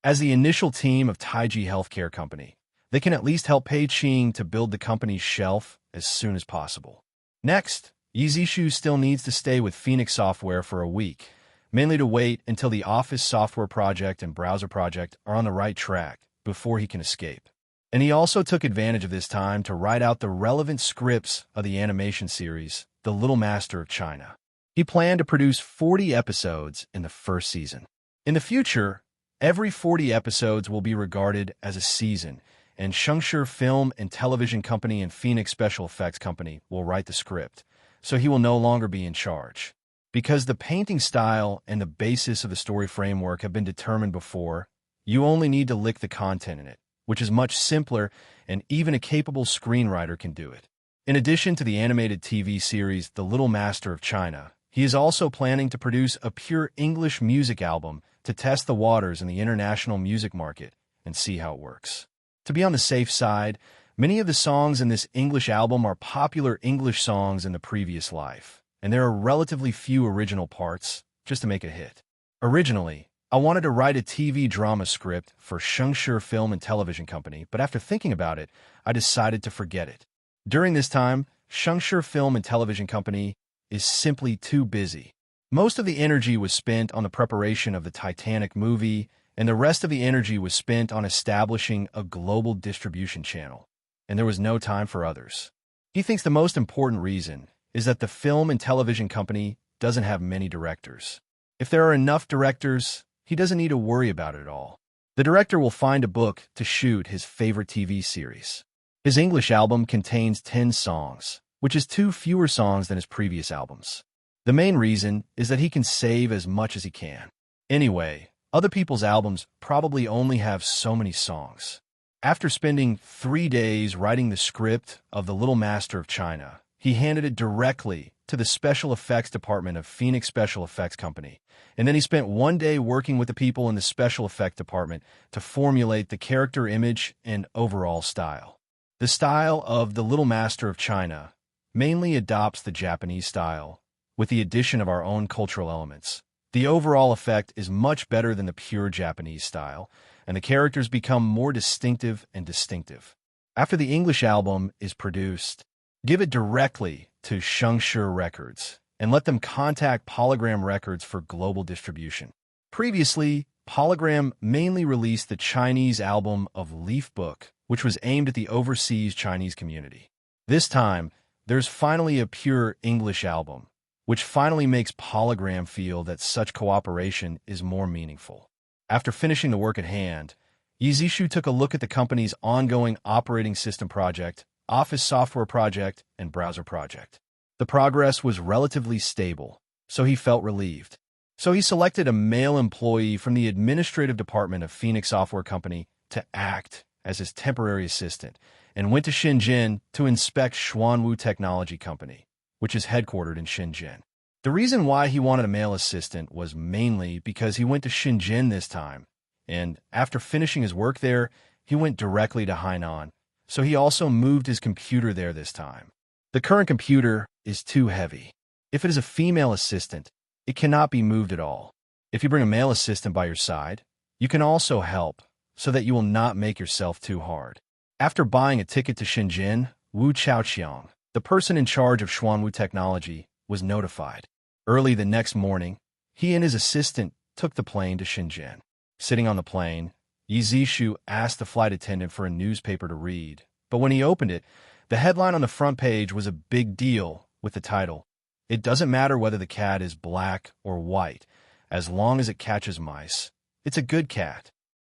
As the initial team of Taiji Healthcare Company, they can at least help Pei Qing to build the company's shelf as soon as possible. Next, Yizishu still needs to stay with Phoenix Software for a week, mainly to wait until the Office software project and browser project are on the right track before he can escape. And he also took advantage of this time to write out the relevant scripts of the animation series, The Little Master of China. He planned to produce 40 episodes in the first season. In the future, every 40 episodes will be regarded as a season, and Shengshi Film and Television Company and Phoenix Special Effects Company will write the script, so he will no longer be in charge. Because the painting style and the basis of the story framework have been determined before, you only need to lick the content in it, which is much simpler, and even a capable screenwriter can do it. In addition to the animated TV series The Little Master of China, he is also planning to produce a pure English music album to test the waters in the international music market and see how it works. To be on the safe side, many of the songs in this English album are popular English songs in the previous life, and there are relatively few original parts, just to make a hit. Originally, I wanted to write a TV drama script for Shengshi Film and Television Company, but after thinking about it, I decided to forget it. During this time, Shengshi Film and Television Company is simply too busy. Most of the energy was spent on the preparation of the Titanic movie, and the rest of the energy was spent on establishing a global distribution channel, and there was no time for others. He thinks the most important reason is that the film and television company doesn't have many directors. If there are enough directors, he doesn't need to worry about it at all. The director will find a book to shoot his favorite TV series. His English album contains 10 songs, which is 2 fewer songs than his previous albums. The main reason is that he can save as much as he can. Anyway, other people's albums probably only have so many songs. After spending 3 days writing the script of The Little Master of China, he handed it directly to the special effects department of Phoenix Special Effects Company, and then he spent 1 day working with the people in the special effect department to formulate the character image and overall style. The style of The Little Master of China mainly adopts the Japanese style, with the addition of our own cultural elements. The overall effect is much better than the pure Japanese style, and the characters become more distinctive and distinctive. After the English album is produced, give it directly to Shengshi Records and let them contact Polygram Records for global distribution. Previously, Polygram mainly released the Chinese album of Leaf Book, which was aimed at the overseas Chinese community. This time, there's finally a pure English album, which finally makes Polygram feel that such cooperation is more meaningful. After finishing the work at hand, Yizishu took a look at the company's ongoing operating system project, Office software project, and browser project. The progress was relatively stable, so he felt relieved. So he selected a male employee from the administrative department of Phoenix Software Company to act as his temporary assistant, and went to Shenzhen to inspect Xuanwu Technology Company, which is headquartered in Shenzhen. The reason why he wanted a male assistant was mainly because he went to Shenzhen this time, and after finishing his work there, he went directly to Hainan, so he also moved his computer there this time. The current computer is too heavy. If it is a female assistant, it cannot be moved at all. If you bring a male assistant by your side, you can also help, so that you will not make yourself too hard. After buying a ticket to Shenzhen, Wu Chaoqiang, the person in charge of Xuanwu Technology, was notified. Early the next morning, he and his assistant took the plane to Shenzhen. Sitting on the plane, Yizishu asked the flight attendant for a newspaper to read, but when he opened it, the headline on the front page was a big deal with the title, "It doesn't matter whether the cat is black or white, as long as it catches mice. It's a good cat."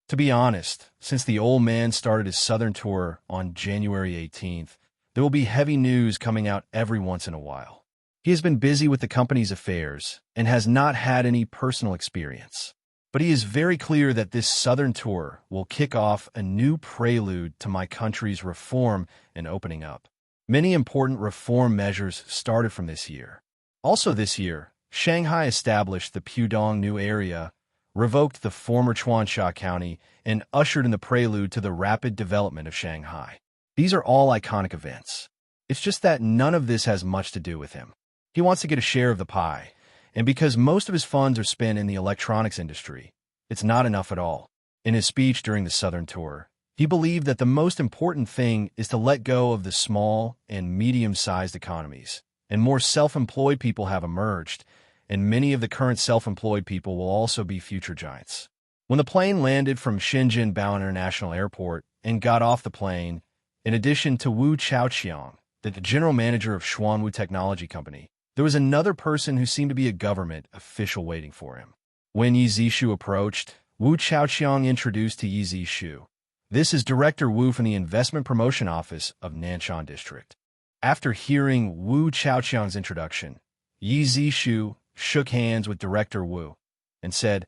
To be honest, since the old man started his southern tour on January 18th, there will be heavy news coming out every once in a while. He has been busy with the company's affairs and has not had any personal experience. But he is very clear that this southern tour will kick off a new prelude to my country's reform and opening up. Many important reform measures started from this year. Also this year, Shanghai established the Pudong New Area, revoked the former Chuansha County, and ushered in the prelude to the rapid development of Shanghai. These are all iconic events. It's just that none of this has much to do with him. He wants to get a share of the pie, and because most of his funds are spent in the electronics industry, it's not enough at all. In his speech during the Southern Tour, he believed that the most important thing is to let go of the small and medium-sized economies, and more self-employed people have emerged, and many of the current self-employed people will also be future giants. When the plane landed from Shenzhen Bao International Airport and got off the plane, in addition to Wu Chaoqiang, the general manager of Xuanwu Technology Company, there was another person who seemed to be a government official waiting for him. When Yi Zishu approached, Wu Chaoqiang introduced to Yi Zishu. This is Director Wu from the Investment Promotion Office of Nanshan District. After hearing Wu Chaoqiang's introduction, Yi Zishu shook hands with Director Wu and said,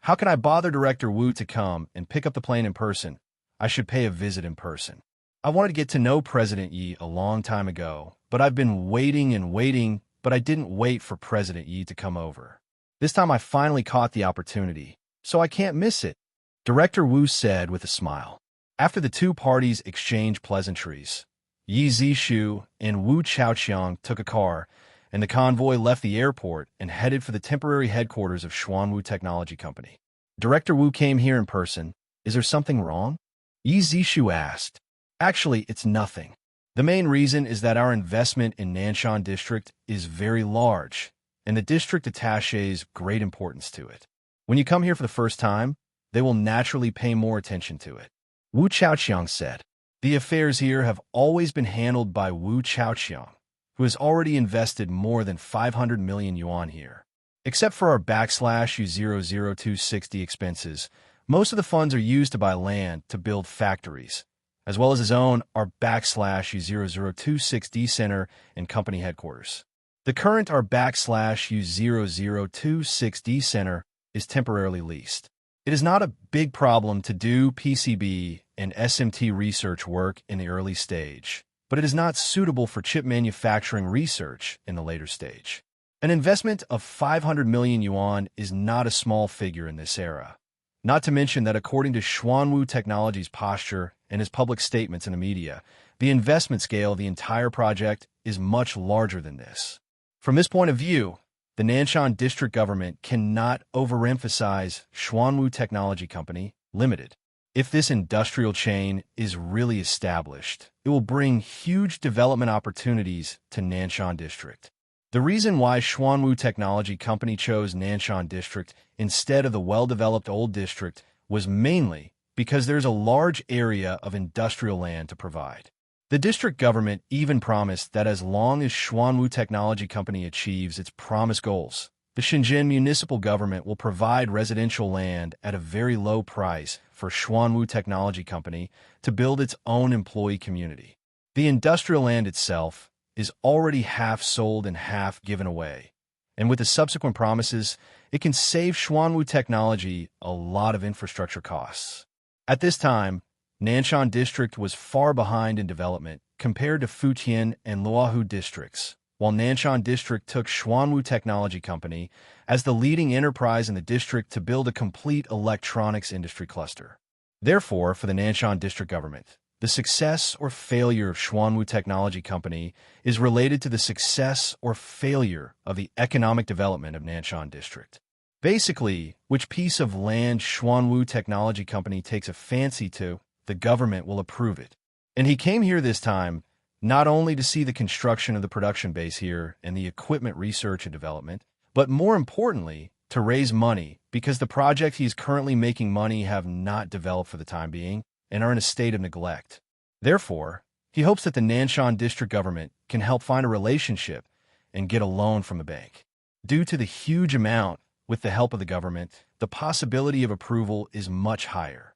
"How can I bother Director Wu to come and pick up the plane in person? I should pay a visit in person. I wanted to get to know President Yi a long time ago, but I've been waiting and waiting, but I didn't wait for President Yi to come over. This time I finally caught the opportunity, so I can't miss it," Director Wu said with a smile. After the two parties exchanged pleasantries, Yi Zishu and Wu Chaoqiang took a car, and the convoy left the airport and headed for the temporary headquarters of Xuanwu Technology Company. Director Wu came here in person. Is there something wrong? Yi Zishu asked. Actually, it's nothing. The main reason is that our investment in Nanshan District is very large, and the district attaches great importance to it. When you come here for the first time, they will naturally pay more attention to it. Wu Chaoqiang said. The affairs here have always been handled by Wu Chaoqiang, who has already invested more than 500 million yuan here. Except for our /U00260 expenses, most of the funds are used to buy land to build factories, as well as his own our /U00260 center and company headquarters. The current our /U00260 center is temporarily leased. It is not a big problem to do PCB and SMT research work in the early stage, but it is not suitable for chip manufacturing research in the later stage. An investment of 500 million yuan is not a small figure in this era. Not to mention that according to Xuanwu Technology's posture and his public statements in the media, the investment scale of the entire project is much larger than this. From this point of view, the Nanshan District government cannot overemphasize Xuanwu Technology Company Limited. If this industrial chain is really established, it will bring huge development opportunities to Nanshan District. The reason why Xuanwu Technology Company chose Nanshan District instead of the well-developed old district was mainly because there's a large area of industrial land to provide. The district government even promised that as long as Xuanwu Technology Company achieves its promised goals, the Shenzhen municipal government will provide residential land at a very low price for Xuanwu Technology Company to build its own employee community. The industrial land itself is already half sold and half given away, and with the subsequent promises, it can save Xuanwu Technology a lot of infrastructure costs. At this time, Nanshan District was far behind in development compared to Futian and Luohu districts, while Nanshan District took Xuanwu Technology Company as the leading enterprise in the district to build a complete electronics industry cluster. Therefore, for the Nanshan District government, the success or failure of Xuanwu Technology Company is related to the success or failure of the economic development of Nanshan District. Basically, which piece of land Xuanwu Technology Company takes a fancy to, the government will approve it. And he came here this time not only to see the construction of the production base here and the equipment research and development, but more importantly, to raise money because the projects he is currently making money have not developed for the time being and are in a state of neglect. Therefore, he hopes that the Nanshan District government can help find a relationship and get a loan from the bank. Due to the huge amount with the help of the government, the possibility of approval is much higher.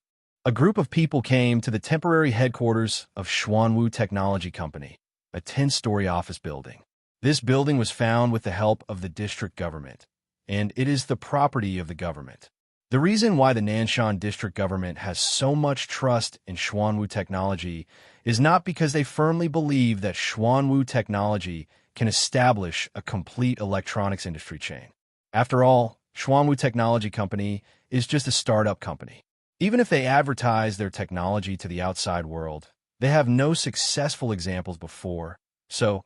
A group of people came to the temporary headquarters of Xuanwu Technology Company, a 10-story office building. This building was found with the help of the district government, and it is the property of the government. The reason why the Nanshan District government has so much trust in Xuanwu Technology is not because they firmly believe that Xuanwu Technology can establish a complete electronics industry chain. After all, Xuanwu Technology Company is just a startup company. Even if they advertise their technology to the outside world, they have no successful examples before, so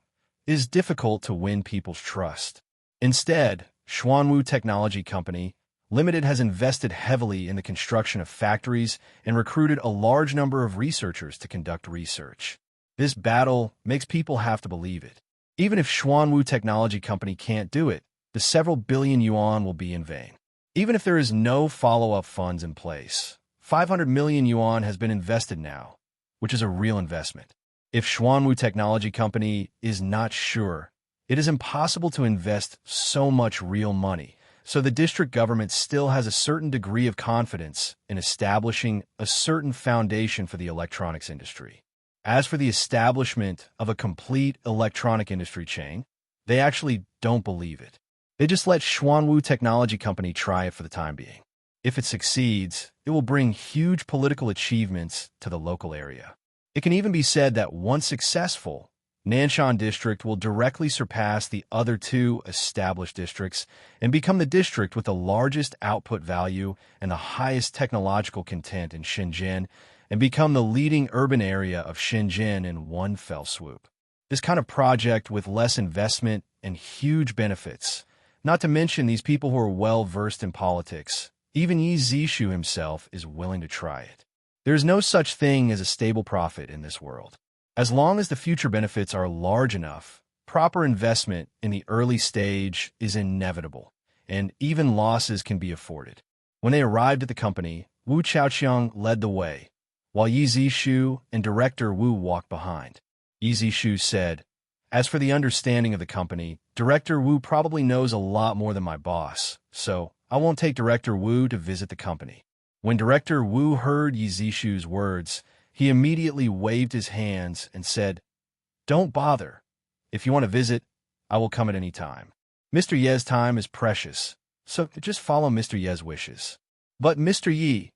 it is difficult to win people's trust. Instead, Xuanwu Technology Company Limited has invested heavily in the construction of factories and recruited a large number of researchers to conduct research. This battle makes people have to believe it. Even if Xuanwu Technology Company can't do it, the several billion yuan will be in vain. Even if there is no follow-up funds in place, 500 million yuan has been invested now, which is a real investment. If Xuanwu Technology Company is not sure, it is impossible to invest so much real money, so the district government still has a certain degree of confidence in establishing a certain foundation for the electronics industry. As for the establishment of a complete electronic industry chain, they actually don't believe it. They just let Xuanwu Technology Company try it for the time being. If it succeeds, it will bring huge political achievements to the local area. It can even be said that once successful, Nanshan District will directly surpass the other two established districts and become the district with the largest output value and the highest technological content in Shenzhen and become the leading urban area of Shenzhen in one fell swoop. This kind of project with less investment and huge benefits, not to mention these people who are well-versed in politics, even Yi Zishu himself is willing to try it. There is no such thing as a stable profit in this world. As long as the future benefits are large enough, proper investment in the early stage is inevitable, and even losses can be afforded. When they arrived at the company, Wu Chaoqiang led the way, while Yi Zishu and Director Wu walked behind. Yi Zishu said, "As for the understanding of the company, Director Wu probably knows a lot more than my boss, so I won't take Director Wu to visit the company." When Director Wu heard Yi Zishu's words, he immediately waved his hands and said, "Don't bother. If you want to visit, I will come at any time. Mr. Ye's time is precious, so just follow Mr. Ye's wishes. But Mr. Yi,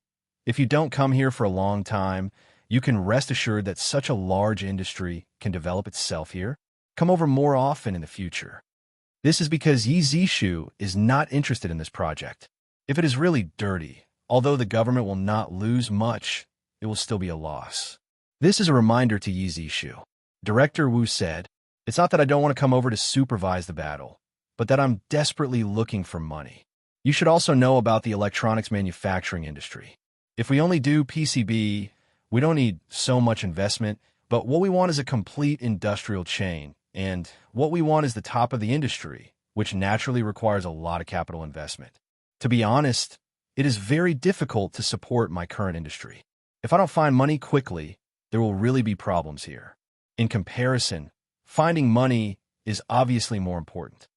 if you don't come here for a long time, you can rest assured that such a large industry can develop itself here. Come over more often in the future." This is because Yi Zishu is not interested in this project. If it is really dirty, although the government will not lose much, it will still be a loss. This is a reminder to Yi Zishu. Director Wu said, "It's not that I don't want to come over to supervise the battle, but that I'm desperately looking for money. You should also know about the electronics manufacturing industry. If we only do PCB, we don't need so much investment, but what we want is a complete industrial chain, and what we want is the top of the industry, which naturally requires a lot of capital investment. To be honest, it is very difficult to support my current industry. If I don't find money quickly, there will really be problems here. In comparison, finding money is obviously more important."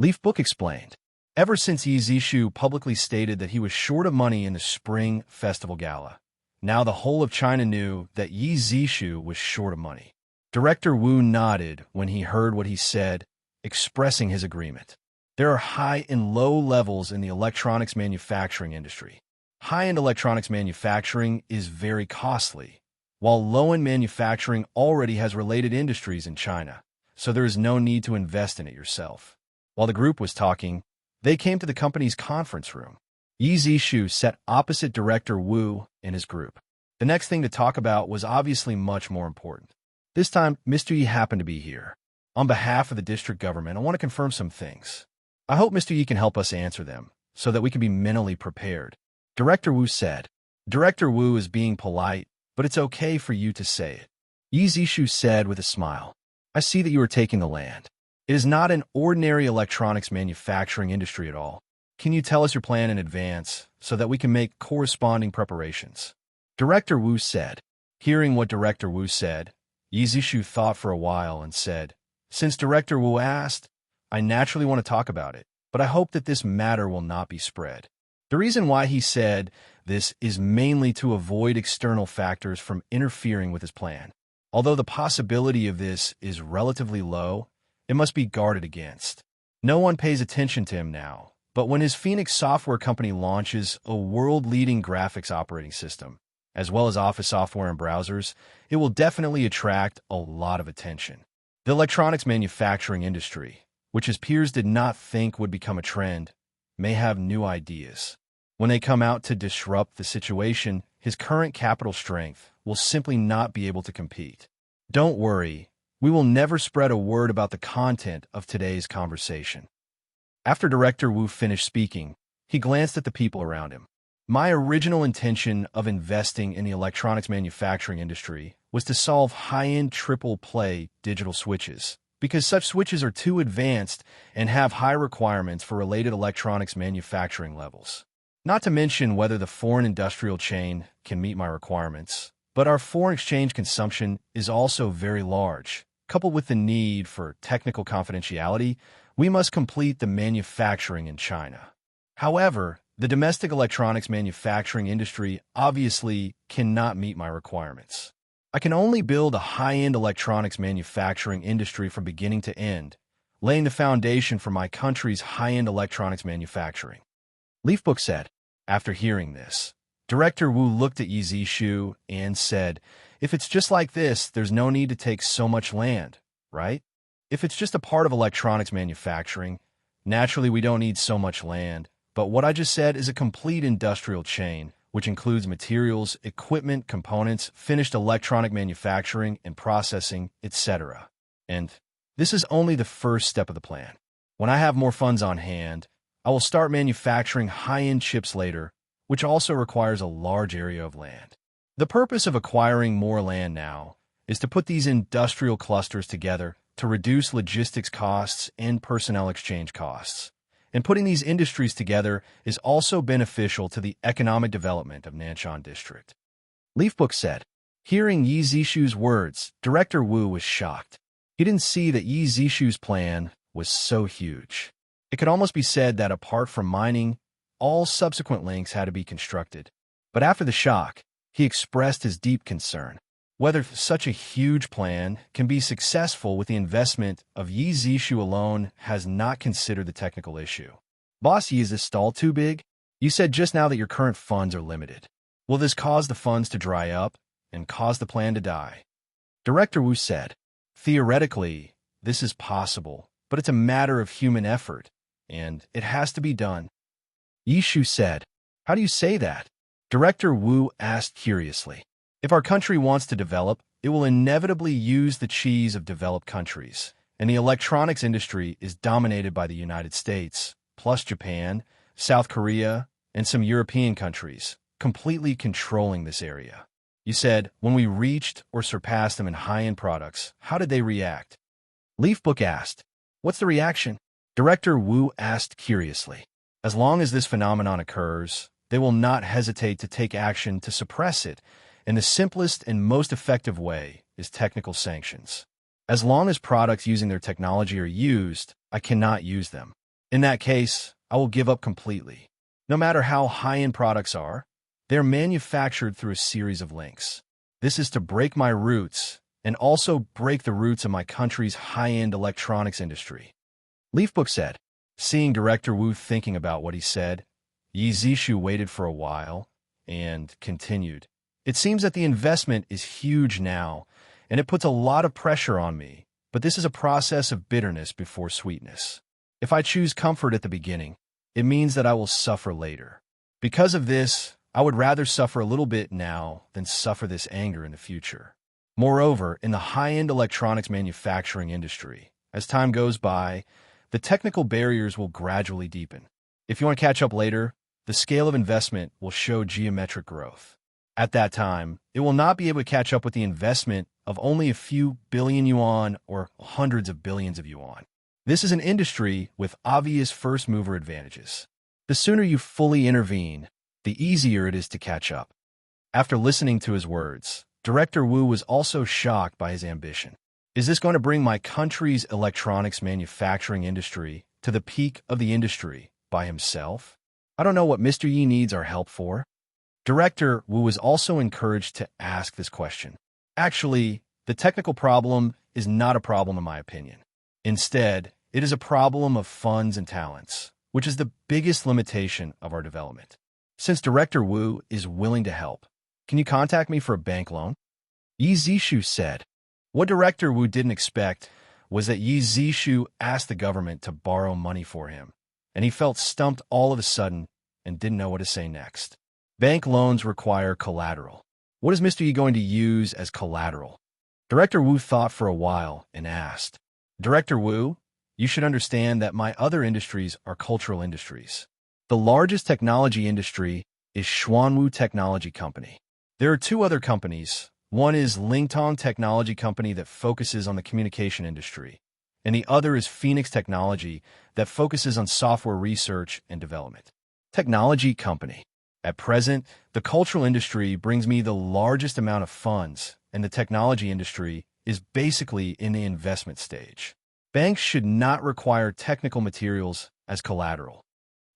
Leaf Book explained, ever since Yi Zishu publicly stated that he was short of money in the Spring Festival Gala, now the whole of China knew that Yi Zishu was short of money. Director Wu nodded when he heard what he said, expressing his agreement. There are high and low levels in the electronics manufacturing industry. High-end electronics manufacturing is very costly, while low-end manufacturing already has related industries in China, so there is no need to invest in it yourself. While the group was talking, they came to the company's conference room. Yi Zishu sat opposite Director Wu and his group. The next thing to talk about was obviously much more important. This time, Mr. Yi happened to be here. On behalf of the district government, I want to confirm some things. I hope Mr. Yi can help us answer them, so that we can be mentally prepared. Director Wu said. Director Wu is being polite, but it's okay for you to say it. Yi Zishu said with a smile, "I see that you are taking the land. It is not an ordinary electronics manufacturing industry at all. Can you tell us your plan in advance, so that we can make corresponding preparations?" Director Wu said. Hearing what Director Wu said, Yi Zishu thought for a while and said, "Since Director Wu asked, I naturally want to talk about it, but I hope that this matter will not be spread." The reason why he said this is mainly to avoid external factors from interfering with his plan. Although the possibility of this is relatively low, it must be guarded against. No one pays attention to him now, but when his Phoenix software company launches a world-leading graphics operating system, as well as office software and browsers, it will definitely attract a lot of attention. The electronics manufacturing industry, which his peers did not think would become a trend, may have new ideas. When they come out to disrupt the situation, his current capital strength will simply not be able to compete. Don't worry, we will never spread a word about the content of today's conversation. After Director Wu finished speaking, he glanced at the people around him. My original intention of investing in the electronics manufacturing industry was to solve high-end triple-play digital switches, because such switches are too advanced and have high requirements for related electronics manufacturing levels. Not to mention whether the foreign industrial chain can meet my requirements, but our foreign exchange consumption is also very large. Coupled with the need for technical confidentiality, we must complete the manufacturing in China. However, the domestic electronics manufacturing industry obviously cannot meet my requirements. I can only build a high-end electronics manufacturing industry from beginning to end, laying the foundation for my country's high-end electronics manufacturing. Leafbook said. After hearing this, Director Wu looked at Yi Zishu and said, "If it's just like this, there's no need to take so much land, right? If it's just a part of electronics manufacturing, naturally we don't need so much land. But what I just said is a complete industrial chain, which includes materials, equipment, components, finished electronic manufacturing and processing, etc. And this is only the first step of the plan. When I have more funds on hand, I will start manufacturing high-end chips later, which also requires a large area of land. The purpose of acquiring more land now is to put these industrial clusters together to reduce logistics costs and personnel exchange costs. And putting these industries together is also beneficial to the economic development of Nanshan District." Leafbook said. Hearing Yi Zishu's words, Director Wu was shocked. He didn't see that Yi Zishu's plan was so huge. It could almost be said that apart from mining, all subsequent links had to be constructed. But after the shock, he expressed his deep concern. Whether such a huge plan can be successful with the investment of Yi Zishu alone has not considered the technical issue. "Boss Yi, is this stall too big? You said just now that your current funds are limited. Will this cause the funds to dry up and cause the plan to die?" Director Wu said, "Theoretically, this is possible, but it's a matter of human effort, and it has to be done." Yishu said, "How do you say that?" Director Wu asked curiously. "If our country wants to develop, it will inevitably use the cheese of developed countries, and the electronics industry is dominated by the United States, plus Japan, South Korea, and some European countries, completely controlling this area. You said, when we reached or surpassed them in high-end products, how did they react?" Leafbook asked, "What's the reaction?" Director Wu asked curiously. "As long as this phenomenon occurs, they will not hesitate to take action to suppress it, and the simplest and most effective way is technical sanctions. As long as products using their technology are used, I cannot use them. In that case, I will give up completely. No matter how high-end products are, they are manufactured through a series of links. This is to break my roots and also break the roots of my country's high-end electronics industry." Leafbook said. Seeing Director Wu thinking about what he said, Yi Zishu waited for a while and continued. "It seems that the investment is huge now, and it puts a lot of pressure on me, but this is a process of bitterness before sweetness. If I choose comfort at the beginning, it means that I will suffer later. Because of this, I would rather suffer a little bit now than suffer this anger in the future. Moreover, in the high-end electronics manufacturing industry, as time goes by, the technical barriers will gradually deepen. If you want to catch up later, the scale of investment will show geometric growth. At that time, it will not be able to catch up with the investment of only a few billion yuan or hundreds of billions of yuan. This is an industry with obvious first-mover advantages. The sooner you fully intervene, the easier it is to catch up." After listening to his words, Director Wu was also shocked by his ambition. Is this going to bring my country's electronics manufacturing industry to the peak of the industry by himself? I don't know what Mr. Yi needs our help for. Director Wu was also encouraged to ask this question. Actually, the technical problem is not a problem in my opinion. Instead, it is a problem of funds and talents, which is the biggest limitation of our development. Since Director Wu is willing to help, can you contact me for a bank loan? Yi Zishu said. What Director Wu didn't expect was that Yi Zishu asked the government to borrow money for him, and he felt stumped all of a sudden and didn't know what to say next. Bank loans require collateral. What is Mr. Yi going to use as collateral? Director Wu thought for a while and asked, Director Wu, you should understand that my other industries are cultural industries. The largest technology industry is Xuanwu Technology Company. There are two other companies. One is Lingtong Technology Company that focuses on the communication industry, and the other is Phoenix Technology that focuses on software research and development. Technology company. At present, the cultural industry brings me the largest amount of funds, and the technology industry is basically in the investment stage. Banks should not require technical materials as collateral.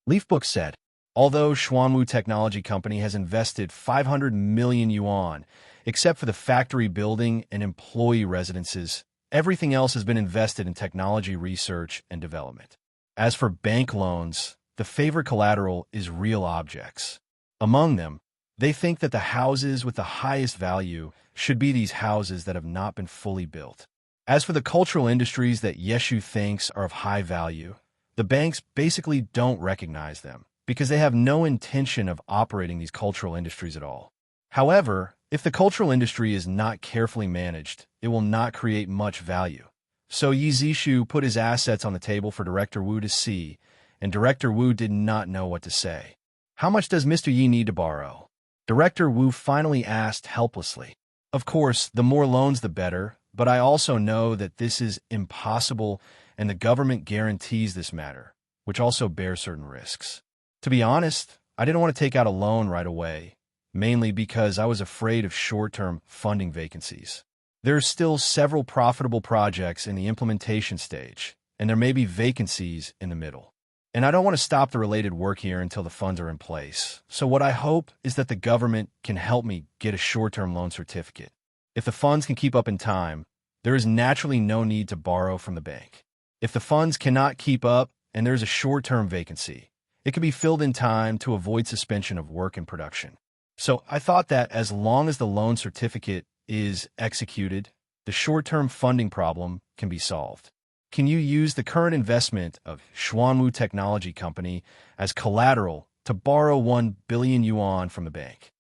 Leafbook said, although Xuanwu Technology Company has invested 500 million yuan, except for the factory building and employee residences, everything else has been invested in technology research and development. As for bank loans, the favorite collateral is real objects. Among them, they think that the houses with the highest value should be these houses that have not been fully built. As for the cultural industries that Yeshu thinks are of high value, the banks basically don't recognize them because they have no intention of operating these cultural industries at all. However, if the cultural industry is not carefully managed, it will not create much value. So Yi Zishu put his assets on the table for Director Wu to see, and Director Wu did not know what to say. How much does Mr. Yi need to borrow? Director Wu finally asked helplessly. Of course, the more loans the better, but I also know that this is impossible and the government guarantees this matter, which also bears certain risks. To be honest, I didn't want to take out a loan right away, mainly because I was afraid of short-term funding vacancies. There are still several profitable projects in the implementation stage, and there may be vacancies in the middle. And I don't want to stop the related work here until the funds are in place. So what I hope is that the government can help me get a short-term loan certificate. If the funds can keep up in time, there is naturally no need to borrow from the bank. If the funds cannot keep up and there is a short-term vacancy, it can be filled in time to avoid suspension of work and production. So I thought that as long as the loan certificate is executed, the short-term funding problem can be solved. Can you use the current investment of Xuanwu Technology Company as collateral to borrow 1 billion yuan from the bank?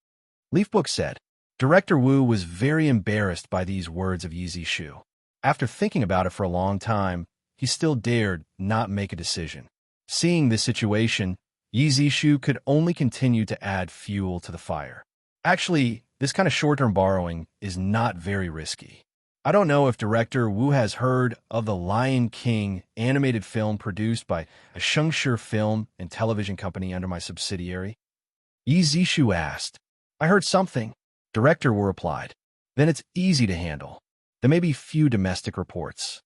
Leafbook said. Director Wu was very embarrassed by these words of Yi Zishu. After thinking about it for a long time, he still dared not make a decision. Seeing this situation, Yi Zishu could only continue to add fuel to the fire. Actually, this kind of short-term borrowing is not very risky. I don't know if Director Wu has heard of the Lion King animated film produced by a Shengshi film and television company under my subsidiary. Yi Zishu asked. I heard something. Director Wu replied. Then it's easy to handle. There may be few domestic reports.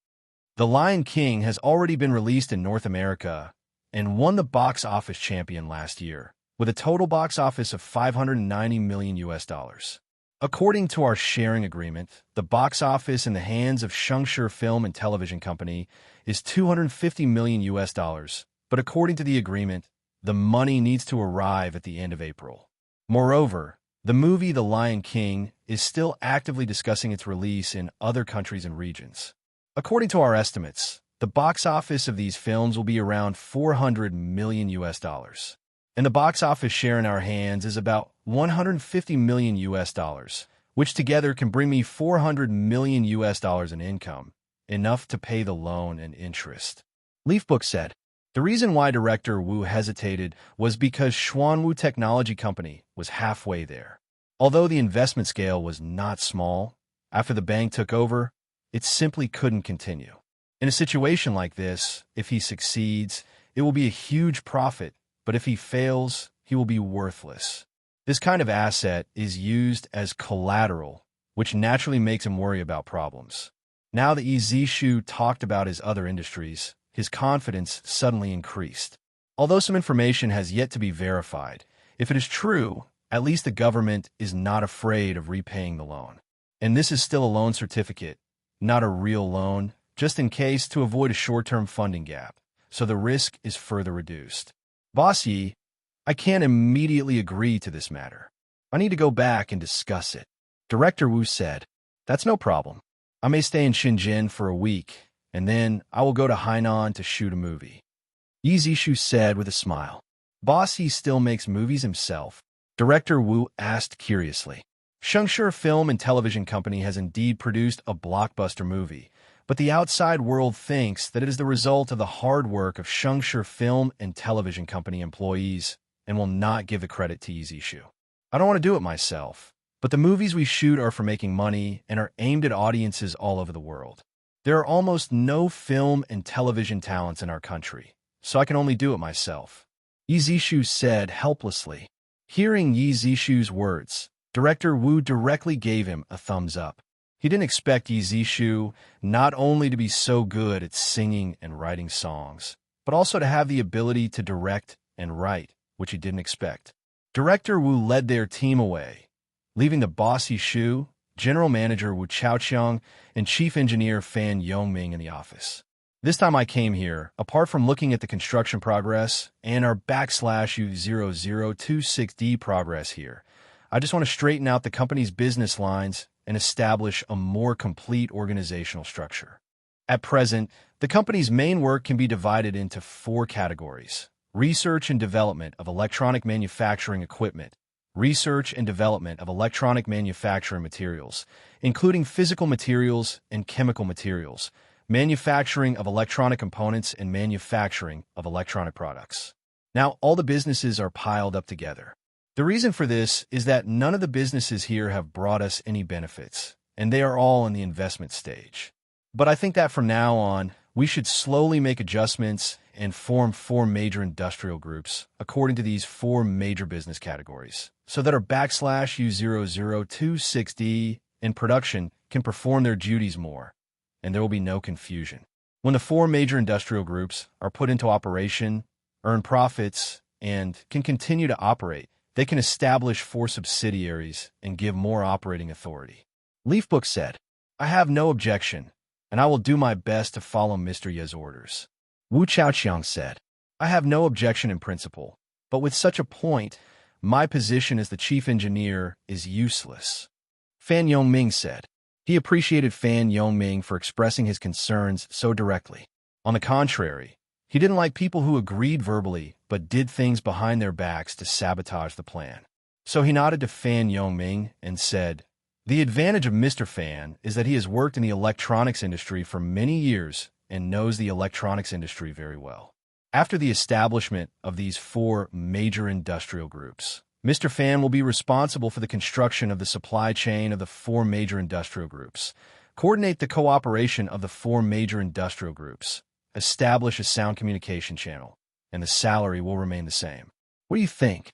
The Lion King has already been released in North America and won the box office champion last year, with a total box office of $590 million. According to our sharing agreement, the box office in the hands of Shengshi Film and Television Company is $250 million, but according to the agreement, the money needs to arrive at the end of April. Moreover, the movie The Lion King is still actively discussing its release in other countries and regions. According to our estimates, the box office of these films will be around $400 million, and the box office share in our hands is about $150 million, which together can bring me $400 million in income, enough to pay the loan and interest. Leafbook said. The reason why Director Wu hesitated was because Xuanwu Technology Company was halfway there. Although the investment scale was not small, after the bank took over, it simply couldn't continue. In a situation like this, if he succeeds, it will be a huge profit, but if he fails, he will be worthless. This kind of asset is used as collateral, which naturally makes him worry about problems. Now that Yi Zishu talked about his other industries, his confidence suddenly increased. Although some information has yet to be verified, if it is true, at least the government is not afraid of repaying the loan. And this is still a loan certificate, not a real loan, just in case to avoid a short-term funding gap, so the risk is further reduced. Boss Yi, I can't immediately agree to this matter. I need to go back and discuss it. Director Wu said, That's no problem. I may stay in Shenzhen for a week, and then I will go to Hainan to shoot a movie," Yi Zishu said with a smile. "Boss, he still makes movies himself?" Director Wu asked curiously. Shengshe Film and Television Company has indeed produced a blockbuster movie, but the outside world thinks that it is the result of the hard work of Shengshe Film and Television Company employees and will not give the credit to Yi Zishu. "I don't want to do it myself, but the movies we shoot are for making money and are aimed at audiences all over the world. There are almost no film and television talents in our country, so I can only do it myself," Yi Zishu said helplessly. Hearing Yi Zishu's words, Director Wu directly gave him a thumbs up. He didn't expect Yi Zishu not only to be so good at singing and writing songs, but also to have the ability to direct and write, which he didn't expect. Director Wu led their team away, leaving the bossy Shu, General Manager Wu Chaoqiang, and Chief Engineer Fan Yongming in the office. "This time I came here, apart from looking at the construction progress and our /U0026D progress here, I just want to straighten out the company's business lines and establish a more complete organizational structure. At present, the company's main work can be divided into 4 categories: research and development of electronic manufacturing equipment, research and development of electronic manufacturing materials, including physical materials and chemical materials, manufacturing of electronic components, and manufacturing of electronic products. Now, all the businesses are piled up together. The reason for this is that none of the businesses here have brought us any benefits, and they are all in the investment stage. But I think that from now on, we should slowly make adjustments and form 4 major industrial groups according to these 4 major business categories, so that our /U0026D in production can perform their duties more, and there will be no confusion. When the 4 major industrial groups are put into operation, earn profits, and can continue to operate, they can establish 4 subsidiaries and give more operating authority." Leafbook said, "I have no objection, and I will do my best to follow Mr. Ye's orders." Wu Chaoqiang said, "I have no objection in principle, but with such a point, my position as the chief engineer is useless." Fan Yongming said. He appreciated Fan Yongming for expressing his concerns so directly. On the contrary, he didn't like people who agreed verbally but did things behind their backs to sabotage the plan. So he nodded to Fan Yongming and said, "The advantage of Mr. Fan is that he has worked in the electronics industry for many years and knows the electronics industry very well." After the establishment of these 4 major industrial groups, Mr. Fan will be responsible for the construction of the supply chain of the 4 major industrial groups, coordinate the cooperation of the 4 major industrial groups, establish a sound communication channel, and the salary will remain the same. What do you think?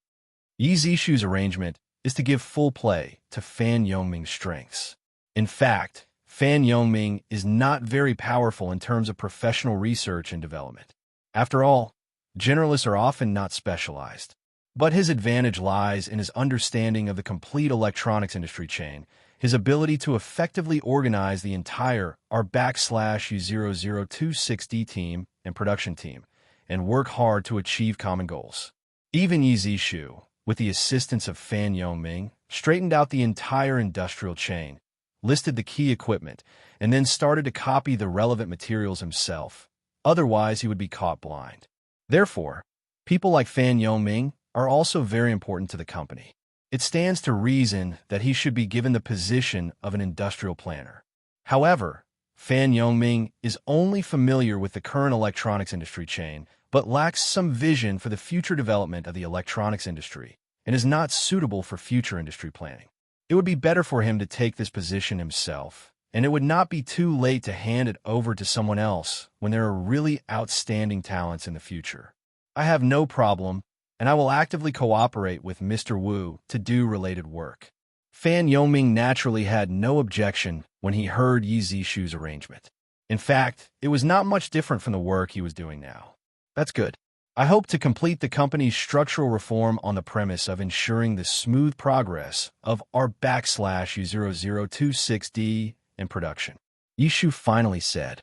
Yi Zishu's arrangement is to give full play to Fan Yongming's strengths. In fact, Fan Yongming is not very powerful in terms of professional research and development. After all, generalists are often not specialized. But his advantage lies in his understanding of the complete electronics industry chain, his ability to effectively organize the entire /U0026D team and production team, and work hard to achieve common goals. Even Yi Zishu, with the assistance of Fan Yongming, straightened out the entire industrial chain, listed the key equipment, and then started to copy the relevant materials himself. Otherwise, he would be caught blind. Therefore, people like Fan Yongming are also very important to the company. It stands to reason that he should be given the position of an industrial planner. However, Fan Yongming is only familiar with the current electronics industry chain, but lacks some vision for the future development of the electronics industry, and is not suitable for future industry planning. It would be better for him to take this position himself, and it would not be too late to hand it over to someone else when there are really outstanding talents in the future. I have no problem, and I will actively cooperate with Mr. Wu to do related work. Fan Yongming naturally had no objection when he heard Yi Zishu's arrangement. In fact, it was not much different from the work he was doing now. That's good. I hope to complete the company's structural reform on the premise of ensuring the smooth progress of our /U0026D in production," Yishu finally said.